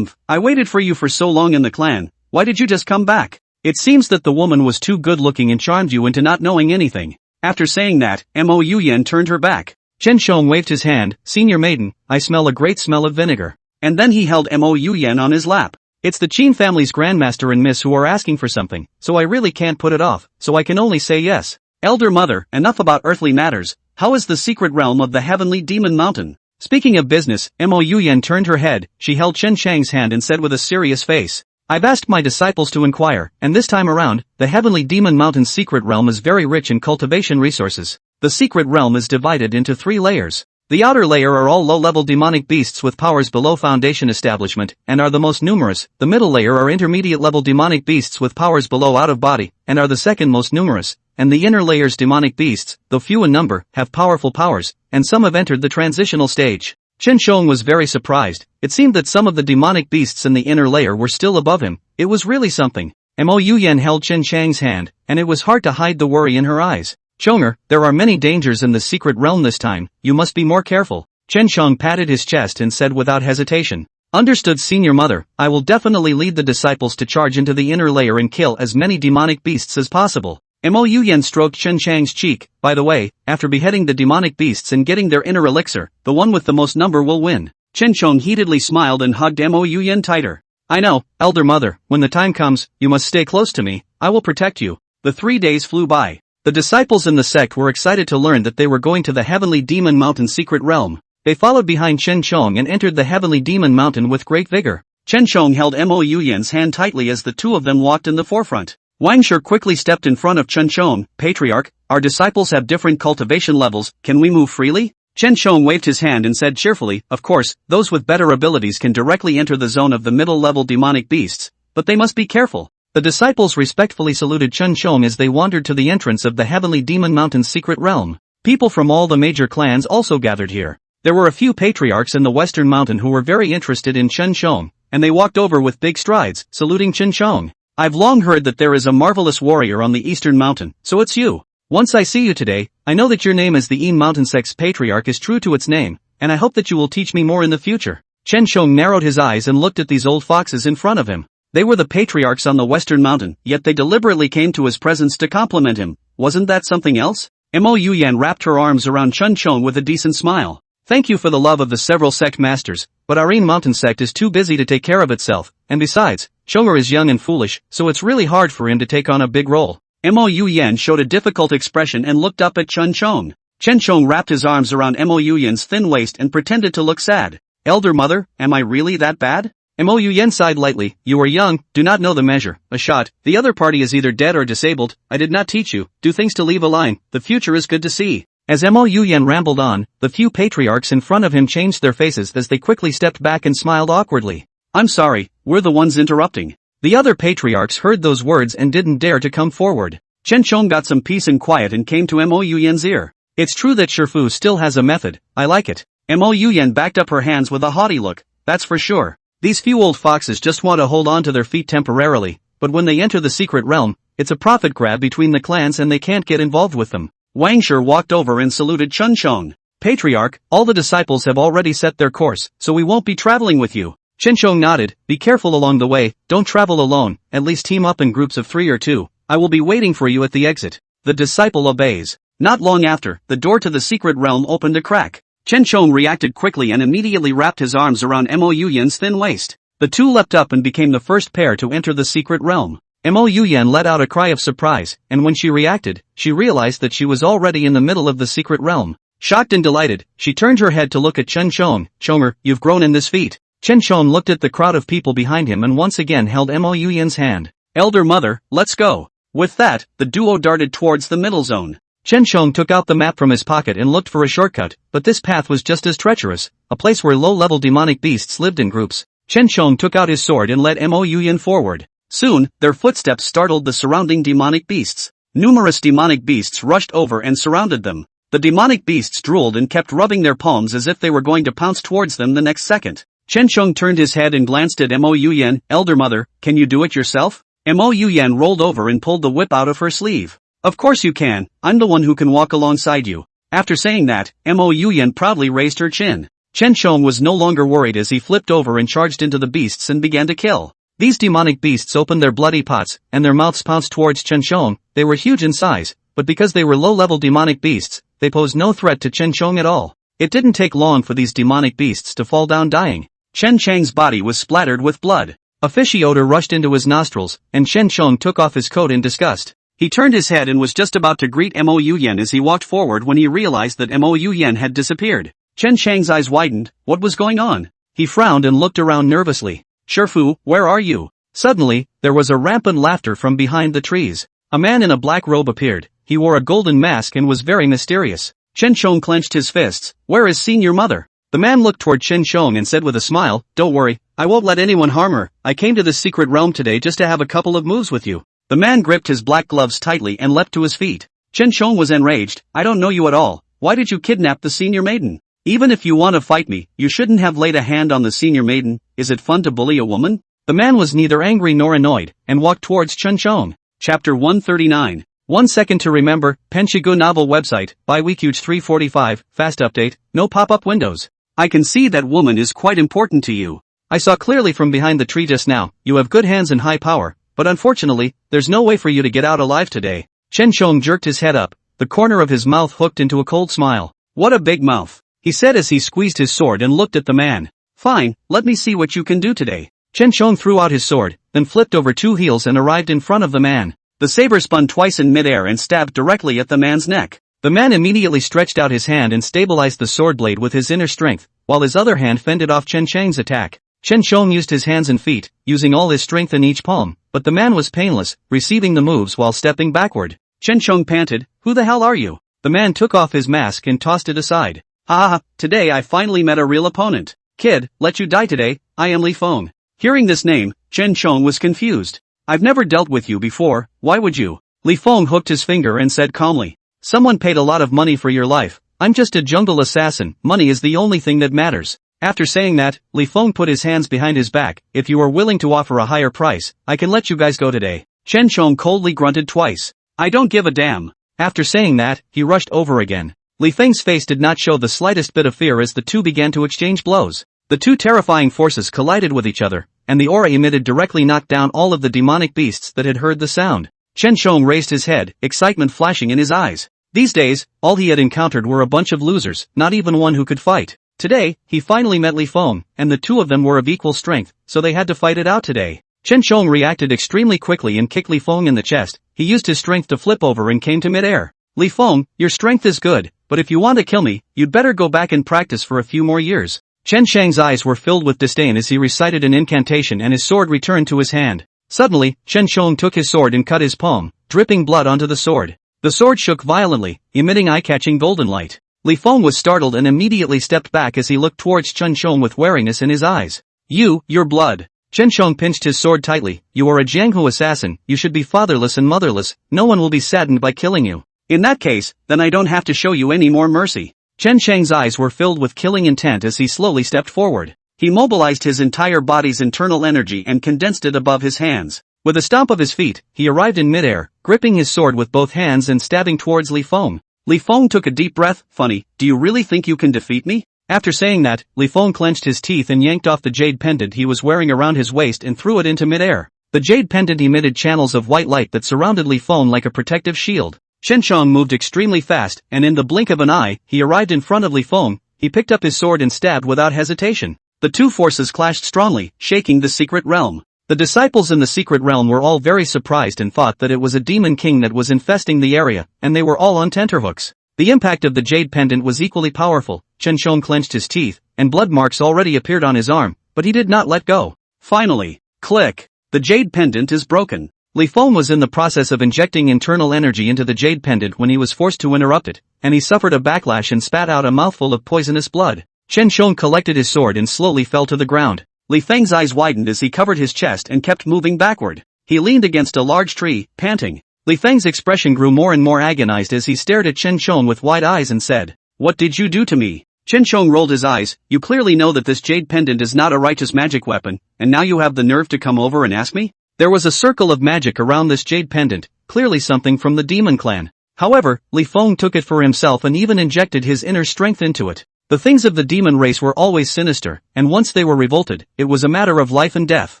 Speaker 1: I waited for you for so long in the clan, why did you just come back?" It seems that the woman was too good-looking and charmed you into not knowing anything. After saying that, Mo Yuyan turned her back. Chen Shong waved his hand. "Senior maiden, I smell a great smell of vinegar." And then he held Mo Yuyan on his lap. "It's the Qin family's grandmaster and miss who are asking for something, so I really can't put it off, so I can only say yes." "Elder mother, enough about earthly matters. How is the secret realm of the Heavenly Demon Mountain?" Speaking of business, Mo Yuyan turned her head. She held Chen Chang's hand and said with a serious face, "I've asked my disciples to inquire, and this time around, the Heavenly Demon Mountain's secret realm is very rich in cultivation resources. The secret realm is divided into 3 layers. The outer layer are all low-level demonic beasts with powers below foundation establishment, and are the most numerous. The middle layer are intermediate-level demonic beasts with powers below out-of-body, and are the second most numerous. And the inner layer's demonic beasts, though few in number, have powerful powers, and some have entered the transitional stage." Chen Shong was very surprised. It seemed that some of the demonic beasts in the inner layer were still above him. It was really something. Mo Yuyan held Chen Chang's hand, and it was hard to hide the worry in her eyes. "Chonger, there are many dangers in the secret realm this time, you must be more careful." Chen Shong patted his chest and said without hesitation. "Understood, senior mother, I will definitely lead the disciples to charge into the inner layer and kill as many demonic beasts as possible." Mo Yuyan stroked Chen Chang's cheek. "By the way, after beheading the demonic beasts and getting their inner elixir, the one with the most number will win." Chen Shong heatedly smiled and hugged Mo Yuyan tighter. "I know, elder mother, when the time comes, you must stay close to me, I will protect you." The 3 days flew by. The disciples in the sect were excited to learn that they were going to the Heavenly Demon Mountain secret realm. They followed behind Chen Shong and entered the Heavenly Demon Mountain with great vigor. Chen Shong held Mo Yuyan's hand tightly as the two of them walked in the forefront. Wang Shi quickly stepped in front of Chen Shong. "Patriarch, our disciples have different cultivation levels, can we move freely?" Chen Shong waved his hand and said cheerfully, "Of course, those with better abilities can directly enter the zone of the middle-level demonic beasts, but they must be careful. The disciples respectfully saluted Chen Chong as they wandered to the entrance of the Heavenly Demon Mountain's secret realm. People from all the major clans also gathered here. There were a few patriarchs in the Western Mountain who were very interested in Chen Chong, and they walked over with big strides, saluting Chen Chong. I've long heard that there is a marvelous warrior on the Eastern Mountain, so it's you. Once I see you today, I know that your name as the Een Mountain Sect's patriarch is true to its name, and I hope that you will teach me more in the future. Chen Chong narrowed his eyes and looked at these old foxes in front of him. They were the patriarchs on the Western Mountain, yet they deliberately came to his presence to compliment him. Wasn't that something else? Mo Yuyan wrapped her arms around Chen Chong with a decent smile. Thank you for the love of the several sect masters, but our Een Mountain Sect is too busy to take care of itself, and besides, Chonger is young and foolish, so it's really hard for him to take on a big role. Mo Yuyan showed a difficult expression and looked up at Chen Chong. Chen Chong wrapped his arms around Mo Yuyan's thin waist and pretended to look sad. Elder mother, am I really that bad? Mo Yuyan sighed lightly. You are young, do not know the measure, a shot, the other party is either dead or disabled, I did not teach you, do things to leave a line, the future is good to see. As Mo Yuyan rambled on, the few patriarchs in front of him changed their faces as they quickly stepped back and smiled awkwardly. I'm sorry, we're the ones interrupting. The other patriarchs heard those words and didn't dare to come forward. Chen Chong got some peace and quiet and came to Mo Yuyan's ear. It's true that Shifu still has a method, I like it. Mo Yuyan backed up her hands with a haughty look, that's for sure. These few old foxes just want to hold on to their feet temporarily, but when they enter the secret realm, it's a profit grab between the clans and they can't get involved with them. Wang Shi walked over and saluted Chen Chong. Patriarch, all the disciples have already set their course, so we won't be traveling with you. Chen Chong nodded, be careful along the way, don't travel alone, at least team up in groups of 3 or 2, I will be waiting for you at the exit. The disciple obeys. Not long after, the door to the secret realm opened a crack. Chen Chong reacted quickly and immediately wrapped his arms around Mo Yuyan's thin waist. The two leapt up and became the first pair to enter the secret realm. Mo Yuyan let out a cry of surprise, and when she reacted, she realized that she was already in the middle of the secret realm. Shocked and delighted, she turned her head to look at Chen Chong. Chonger, you've grown in this feat. Chen Chong looked at the crowd of people behind him and once again held Mo Yuyan's hand. Elder mother, let's go. With that, the duo darted towards the middle zone. Chen Chong took out the map from his pocket and looked for a shortcut, but this path was just as treacherous, a place where low-level demonic beasts lived in groups. Chen Chong took out his sword and led Mo Yuyan forward. Soon, their footsteps startled the surrounding demonic beasts. Numerous demonic beasts rushed over and surrounded them. The demonic beasts drooled and kept rubbing their palms as if they were going to pounce towards them the next second. Chen Chong turned his head and glanced at Mo Yuyan. Elder mother, can you do it yourself? Mo Yuyan rolled over and pulled the whip out of her sleeve. Of course you can, I'm the one who can walk alongside you. After saying that, Mo Yuyan proudly raised her chin. Chen Chong was no longer worried as he flipped over and charged into the beasts and began to kill. These demonic beasts opened their bloody pots, and their mouths pounced towards Chen Chong. They were huge in size, but because they were low-level demonic beasts, they posed no threat to Chen Chong at all. It didn't take long for these demonic beasts to fall down dying. Chen Chang's body was splattered with blood. A fishy odor rushed into his nostrils, and Chen Chong took off his coat in disgust. He turned his head and was just about to greet Mo Yuyan as he walked forward when he realized that Mo Yuyan had disappeared. Chen Chang's eyes widened. What was going on? He frowned and looked around nervously. Shifu, where are you? Suddenly, there was a rampant laughter from behind the trees. A man in a black robe appeared. He wore a golden mask and was very mysterious. Chen Chong clenched his fists. Where is senior mother? The man looked toward Chen Chong and said with a smile, don't worry, I won't let anyone harm her. I came to this secret realm today just to have a couple of moves with you. The man gripped his black gloves tightly and leapt to his feet. Chen Chong was enraged. I don't know you at all. Why did you kidnap the senior maiden? Even if you want to fight me, you shouldn't have laid a hand on the senior maiden. Is it fun to bully a woman? The man was neither angry nor annoyed, and walked towards Chen Chong. Chapter 139. 1 second to remember, Penshigu novel website, by Weekuge 345, fast update, no pop-up windows. I can see that woman is quite important to you. I saw clearly from behind the tree just now, you have good hands and high power, but unfortunately, there's no way for you to get out alive today. Chen Chong jerked his head up, the corner of his mouth hooked into a cold smile. What a big mouth, he said as he squeezed his sword and looked at the man. Fine, let me see what you can do today. Chen Chong threw out his sword, then flipped over 2 heels and arrived in front of the man. The saber spun twice in midair and stabbed directly at the man's neck. The man immediately stretched out his hand and stabilized the sword blade with his inner strength, while his other hand fended off Chen Chang's attack. Chen Chong used his hands and feet, using all his strength in each palm, but the man was painless, receiving the moves while stepping backward. Chen Chong panted, who the hell are you? The man took off his mask and tossed it aside. Ha ha, today I finally met a real opponent. Kid, let you die today, I am Li Feng. Hearing this name, Chen Chong was confused.
Speaker 2: I've never dealt with you before, why would you? Li Feng hooked his finger and said calmly. Someone paid a lot of money for your life. I'm just a jungle assassin, money is the only thing that matters. After saying that, Li Feng put his hands behind his back. If you are willing to offer a higher price, I can let you guys go today. Chen Chong coldly grunted twice. I don't give a damn. After saying that, he rushed over again. Li Feng's face did not show the slightest bit of fear as the two began to exchange blows. The two terrifying forces collided with each other, and the aura emitted directly knocked down all of the demonic beasts that had heard the sound. Chen Chong raised his head, excitement flashing in his eyes. These days, all he had encountered were a bunch of losers, not even one who could fight. Today, he finally met Li Feng, and the two of them were of equal strength, so they had to fight it out today. Chen Chong reacted extremely quickly and kicked Li Feng in the chest. He used his strength to flip over and came to midair. Li Feng, your strength is good, but if you want to kill me, you'd better go back and practice for a few more years. Chen Shang's eyes were filled with disdain as he recited an incantation and his sword returned to his hand. Suddenly, Chen Chong took his sword and cut his palm, dripping blood onto the sword. The sword shook violently, emitting eye-catching golden light. Li Feng was startled and immediately stepped back as he looked towards Chen Chong with wariness in his eyes. Your blood. Chen Chong pinched his sword tightly. You are a Jianghu assassin, you should be fatherless and motherless, no one will be saddened by killing you. In that case, then I don't have to show you any more mercy. Chen Chang's eyes were filled with killing intent as he slowly stepped forward. He mobilized his entire body's internal energy and condensed it above his hands. With a stomp of his feet, he arrived in midair, gripping his sword with both hands and stabbing towards Li Feng. Li Feng took a deep breath. Funny, do you really think you can defeat me? After saying that, Li Feng clenched his teeth and yanked off the jade pendant he was wearing around his waist and threw it into midair. The jade pendant emitted channels of white light that surrounded Li Feng like a protective shield. Chen Chong moved extremely fast, and in the blink of an eye, he arrived in front of Li Feng. He picked up his sword and stabbed without hesitation. The two forces clashed strongly, shaking the secret realm. The disciples in the secret realm were all very surprised and thought that it was a demon king that was infesting the area, and they were all on tenterhooks. The impact of the jade pendant was equally powerful. Chen Chong clenched his teeth, and blood marks already appeared on his arm, but he did not let go. Finally, click! The jade pendant is broken. Li Feng was in the process of injecting internal energy into the jade pendant when he was forced to interrupt it, and he suffered a backlash and spat out a mouthful of poisonous blood. Chen Chong collected his sword and slowly fell to the ground. Li Feng's eyes widened as he covered his chest and kept moving backward. He leaned against a large tree, panting. Li Feng's expression grew more and more agonized as he stared at Chen Chong with wide eyes and said, "What did you do to me?" Chen Chong rolled his eyes. "You clearly know that this jade pendant is not a righteous magic weapon, and now you have the nerve to come over and ask me?" There was a circle of magic around this jade pendant, clearly something from the demon clan. However, Li Feng took it for himself and even injected his inner strength into it. The things of the demon race were always sinister, and once they were revolted, it was a matter of life and death.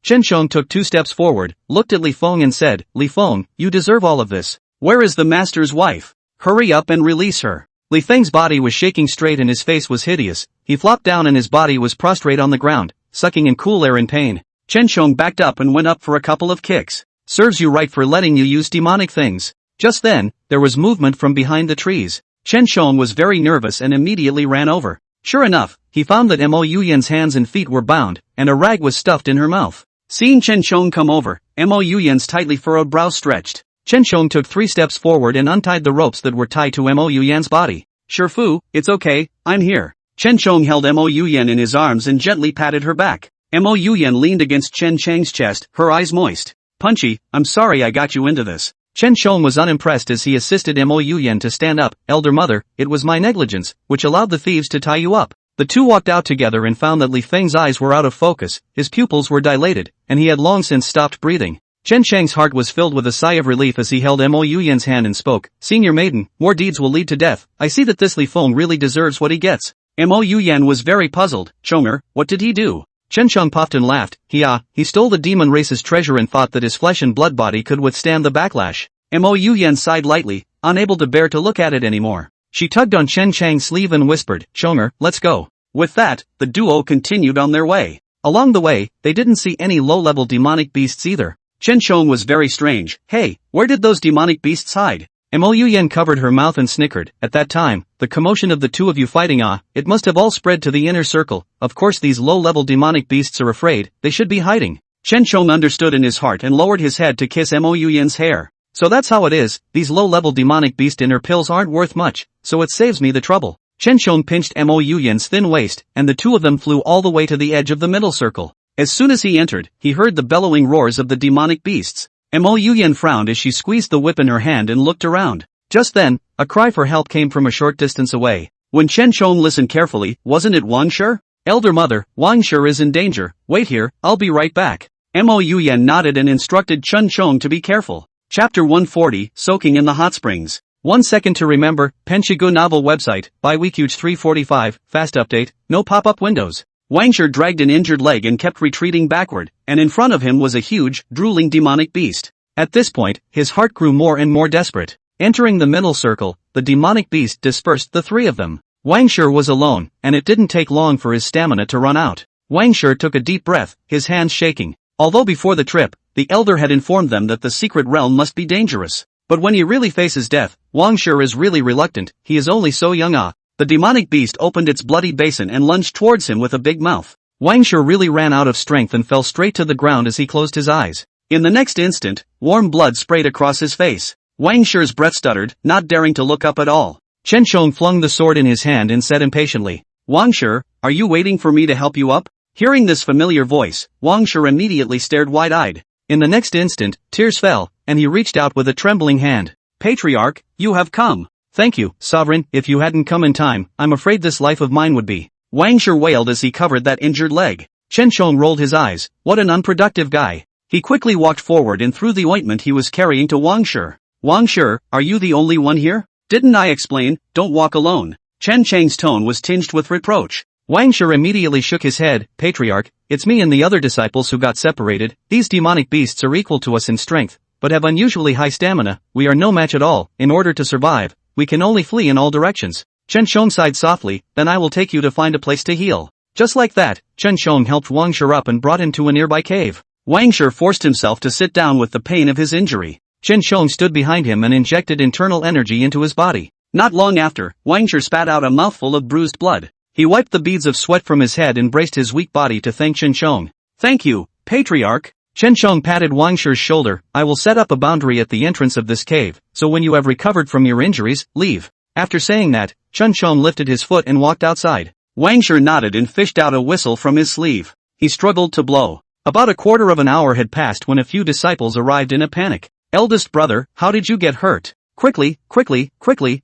Speaker 2: Chen Chong took 2 steps forward, looked at Li Feng and said, "Li Feng, you deserve all of this. Where is the master's wife? Hurry up and release her." Li Feng's body was shaking straight and his face was hideous. He flopped down and his body was prostrate on the ground, sucking in cool air in pain. Chen Chong backed up and went up for a couple of kicks. "Serves you right for letting you use demonic things." Just then, there was movement from behind the trees. Chen Chong was very nervous and immediately ran over. Sure enough, he found that Mo Yuyan's hands and feet were bound, and a rag was stuffed in her mouth. Seeing Chen Chong come over, Mo Yuyan's tightly furrowed brow stretched. Chen Chong took 3 steps forward and untied the ropes that were tied to Mo Yuyan's body. "Sure Fu, it's okay, I'm here." Chen Chong held Mo Yuyan in his arms and gently patted her back. Mo Yuyan leaned against Chen Chang's chest, her eyes moist. "Punchy, I'm sorry I got you into this." Chen Chong was unimpressed as he assisted Mo Yuyan to stand up. "Elder mother, it was my negligence, which allowed the thieves to tie you up." The two walked out together and found that Li Feng's eyes were out of focus, his pupils were dilated, and he had long since stopped breathing. Chen Chang's heart was filled with a sigh of relief as he held Mo Yuyan's hand and spoke, "Senior maiden, more deeds will lead to death. I see that this Li Feng really deserves what he gets." Mo Yuyan was very puzzled. "Chonger, what did he do?" Chen Chong puffed and laughed. He stole the demon race's treasure and thought that his flesh and blood body could withstand the backlash." Mo Yuyan sighed lightly, unable to bear to look at it anymore. She tugged on Chen Chang's sleeve and whispered, "Chonger, let's go." With that, the duo continued on their way. Along the way, they didn't see any low-level demonic beasts either. Chen Chong was very strange. "Hey, where did those demonic beasts hide?" Mo Yuyan covered her mouth and snickered. "At that time, the commotion of the two of you fighting it must have all spread to the inner circle. Of course these low-level demonic beasts are afraid, they should be hiding." Chen Chong understood in his heart and lowered his head to kiss Mo Yuyan's hair. "So that's how it is, these low-level demonic beast inner pills aren't worth much, so it saves me the trouble." Chen Chong pinched Mo Yuyan's thin waist, and the two of them flew all the way to the edge of the middle circle. As soon as he entered, he heard the bellowing roars of the demonic beasts. Mo Yuyan frowned as she squeezed the whip in her hand and looked around. Just then, a cry for help came from a short distance away. When Chen Chong listened carefully, wasn't it Wang Shi? Elder mother, Wang Shi is in danger, wait here, I'll be right back. Mo Yuyan nodded and instructed Chen Chong to be careful. Chapter 140, Soaking in the Hot Springs. 1 second to remember, Penshigu novel website, by Weekuge 345, fast update, no pop-up windows. Wang Shi dragged an injured leg and kept retreating backward, and in front of him was a huge, drooling demonic beast. At this point, his heart grew more and more desperate. Entering the middle circle, the demonic beast dispersed the three of them. Wang Shi was alone, and it didn't take long for his stamina to run out. Wang Shi took a deep breath, his hands shaking. Although before the trip, the elder had informed them that the secret realm must be dangerous. But when he really faces death, Wang Shi is really reluctant, he is only so young. The demonic beast opened its bloody basin and lunged towards him with a big mouth. Wang Shi really ran out of strength and fell straight to the ground as he closed his eyes. In the next instant, warm blood sprayed across his face. Wang Shi's breath stuttered, not daring to look up at all. Chen Chong flung the sword in his hand and said impatiently, Wang Shi, are you waiting for me to help you up? Hearing this familiar voice, Wang Shi immediately stared wide-eyed. In the next instant, tears fell, and he reached out with a trembling hand. Patriarch, you have come. Thank you, Sovereign, if you hadn't come in time, I'm afraid this life of mine would be. Wang Shi wailed as he covered that injured leg. Chen Chong rolled his eyes, what an unproductive guy. He quickly walked forward and threw the ointment he was carrying to Wang Shi. Wang Shi, are you the only one here? Didn't I explain, don't walk alone? Chen Chang's tone was tinged with reproach. Wang Shi immediately shook his head, Patriarch, it's me and the other disciples who got separated, these demonic beasts are equal to us in strength, but have unusually high stamina, we are no match at all, in order to survive, we can only flee in all directions. Chen Chong sighed softly, then I will take you to find a place to heal. Just like that, Chen Chong helped Wang Shi up and brought him to a nearby cave. Wang Shi forced himself to sit down with the pain of his injury. Chen Chong stood behind him and injected internal energy into his body. Not long after, Wang Shi spat out a mouthful of bruised blood. He wiped the beads of sweat from his head and braced his weak body to thank Chen Chong. Thank you, Patriarch. Chen Chong patted Wang Shi's shoulder, I will set up a boundary at the entrance of this cave, so when you have recovered from your injuries, leave. After saying that, Chen Chong lifted his foot and walked outside. Wang Shi nodded and fished out a whistle from his sleeve. He struggled to blow. About a quarter of an hour had passed when a few disciples arrived in a panic. Eldest brother, how did you get hurt? Quickly,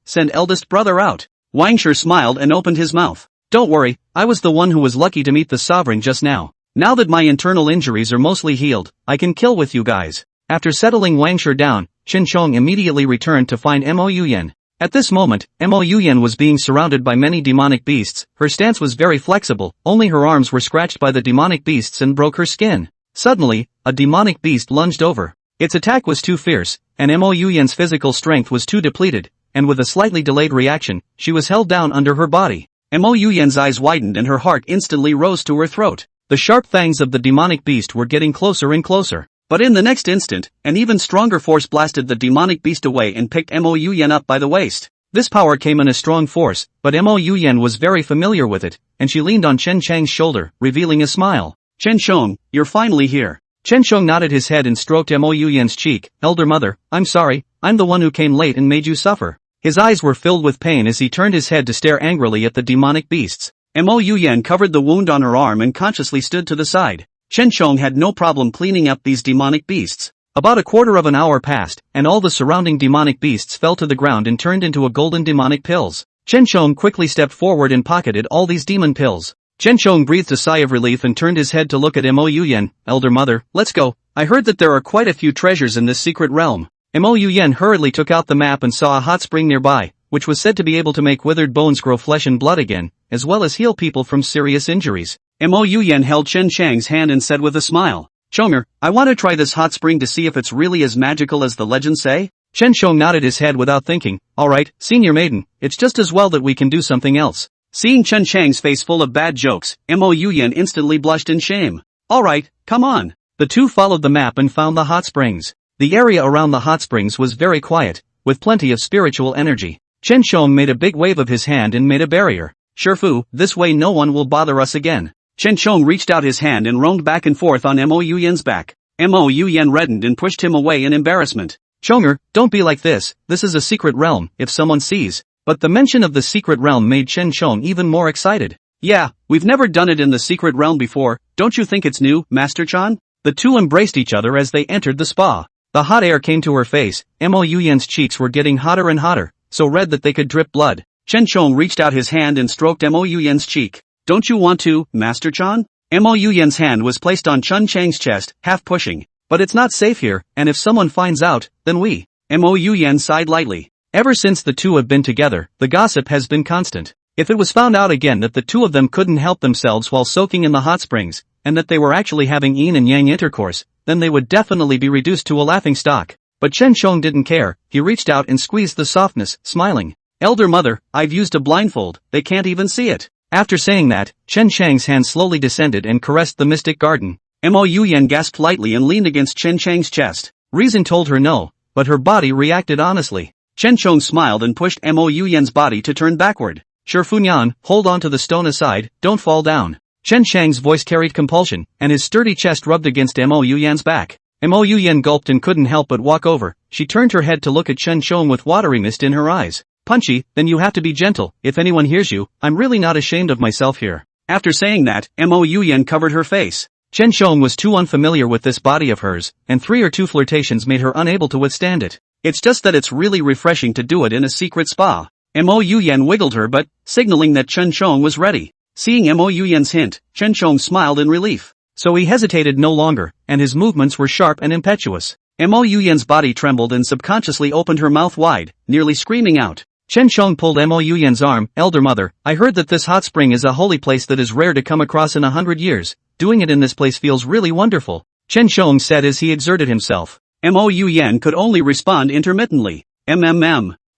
Speaker 2: send eldest brother out. Wang Shi smiled and opened his mouth. Don't worry, I was the one who was lucky to meet the sovereign just now. Now that my internal injuries are mostly healed, I can kill with you guys. After settling Wang Shi down, Chen Chong immediately returned to find Mo Yuyan. At this moment, Mo Yuyan was being surrounded by many demonic beasts, her stance was very flexible, only her arms were scratched by the demonic beasts and broke her skin. Suddenly, a demonic beast lunged over. Its attack was too fierce, and Mo Yuyan's physical strength was too depleted, and with a slightly delayed reaction, she was held down under her body. Mo Yuyan's eyes widened and her heart instantly rose to her throat. The sharp fangs of the demonic beast were getting closer and closer. But in the next instant, an even stronger force blasted the demonic beast away and picked Mo Yuyan up by the waist. This power came in a strong force, but Mo Yuyan was very familiar with it, and she leaned on Chen Chang's shoulder, revealing a smile. Chen Chong, you're finally here. Chen Chong nodded his head and stroked Mo Yuyan's cheek. Elder mother, I'm sorry, I'm the one who came late and made you suffer. His eyes were filled with pain as he turned his head to stare angrily at the demonic beasts. Mo Yuyan covered the wound on her arm and consciously stood to the side. Chen Chong had no problem cleaning up these demonic beasts. About a quarter of an hour passed, and all the surrounding demonic beasts fell to the ground and turned into a golden demonic pills. Chen Chong quickly stepped forward and pocketed all these demon pills. Chen Chong breathed a sigh of relief and turned his head to look at Mo Yuyan. Elder mother, let's go. I heard that there are quite a few treasures in this secret realm. Mo Yuyan hurriedly took out the map and saw a hot spring nearby, which was said to be able to make withered bones grow flesh and blood again, as well as heal people from serious injuries. Mo Yuyan held Chen Chang's hand and said with a smile, Chonger, I want to try this hot spring to see if it's really as magical as the legends say. Chen Chong nodded his head without thinking. Alright, senior maiden, it's just as well that we can do something else. Seeing Chen Chang's face full of bad jokes, Mo Yuyan instantly blushed in shame. Alright, come on. The two followed the map and found the hot springs. The area around the hot springs was very quiet, with plenty of spiritual energy. Chen Chong made a big wave of his hand and made a barrier. Shifu, this way no one will bother us again. Chen Chong reached out his hand and roamed back and forth on Mo Yuyan's back. Mo Yuyan reddened and pushed him away in embarrassment. Chonger, don't be like this is a secret realm, if someone sees. But the mention of the secret realm made Chen Chong even more excited. Yeah, we've never done it in the secret realm before, Don't you think it's new, Master Chan? The two embraced each other as they entered the spa. The hot air came to her face, Mo Yuyan's cheeks were getting hotter and hotter, so red that they could drip blood. Chen Chong reached out his hand and stroked Mo Yuyan's cheek. Don't you want to, Master Chan? Mo Yuyan's hand was placed on Chun Chang's chest, half pushing. But it's not safe here, and if someone finds out, then we. Mo Yuyan sighed lightly. Ever since the two have been together, the gossip has been constant. If it was found out again that the two of them couldn't help themselves while soaking in the hot springs, and that they were actually having yin and yang intercourse, then they would definitely be reduced to a laughingstock. But Chen Chong didn't care, he reached out and squeezed the softness, smiling. Elder mother, I've used a blindfold, they can't even see it. After saying that, Chen Chang's hand slowly descended and caressed the mystic garden. Mo Yuyan gasped lightly and leaned against Chen Chang's chest. Reason told her no, but her body reacted honestly. Chen Chong smiled and pushed Mo Yuyan's body to turn backward. Sure Funyan, hold on to the stone aside, don't fall down. Chen Chang's voice carried compulsion, and his sturdy chest rubbed against Mo Yuyan's back. Mo Yuyan gulped and couldn't help but walk over. She turned her head to look at Chen Chong with watery mist in her eyes. Punchy, then you have to be gentle, if anyone hears you, I'm really not ashamed of myself here. After saying that, Mo Yuyan covered her face. Chen Chong was too unfamiliar with this body of hers, and 3 or 2 flirtations made her unable to withstand it. It's just that it's really refreshing to do it in a secret spa. Mo Yuyan wiggled her butt, signaling that Chen Chong was ready. Seeing Mo Yuyan's hint, Chen Chong smiled in relief. So he hesitated no longer, and his movements were sharp and impetuous. Mo Yuyan's body trembled and subconsciously opened her mouth wide, nearly screaming out. Chen Chong pulled Mo Yuyan's arm. Elder mother, I heard that this hot spring is a holy place that is rare to come across in 100 years. Doing it in this place feels really wonderful. Chen Chong said as he exerted himself. Mo Yuyan could only respond intermittently.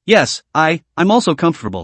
Speaker 2: Yes, I'm also comfortable.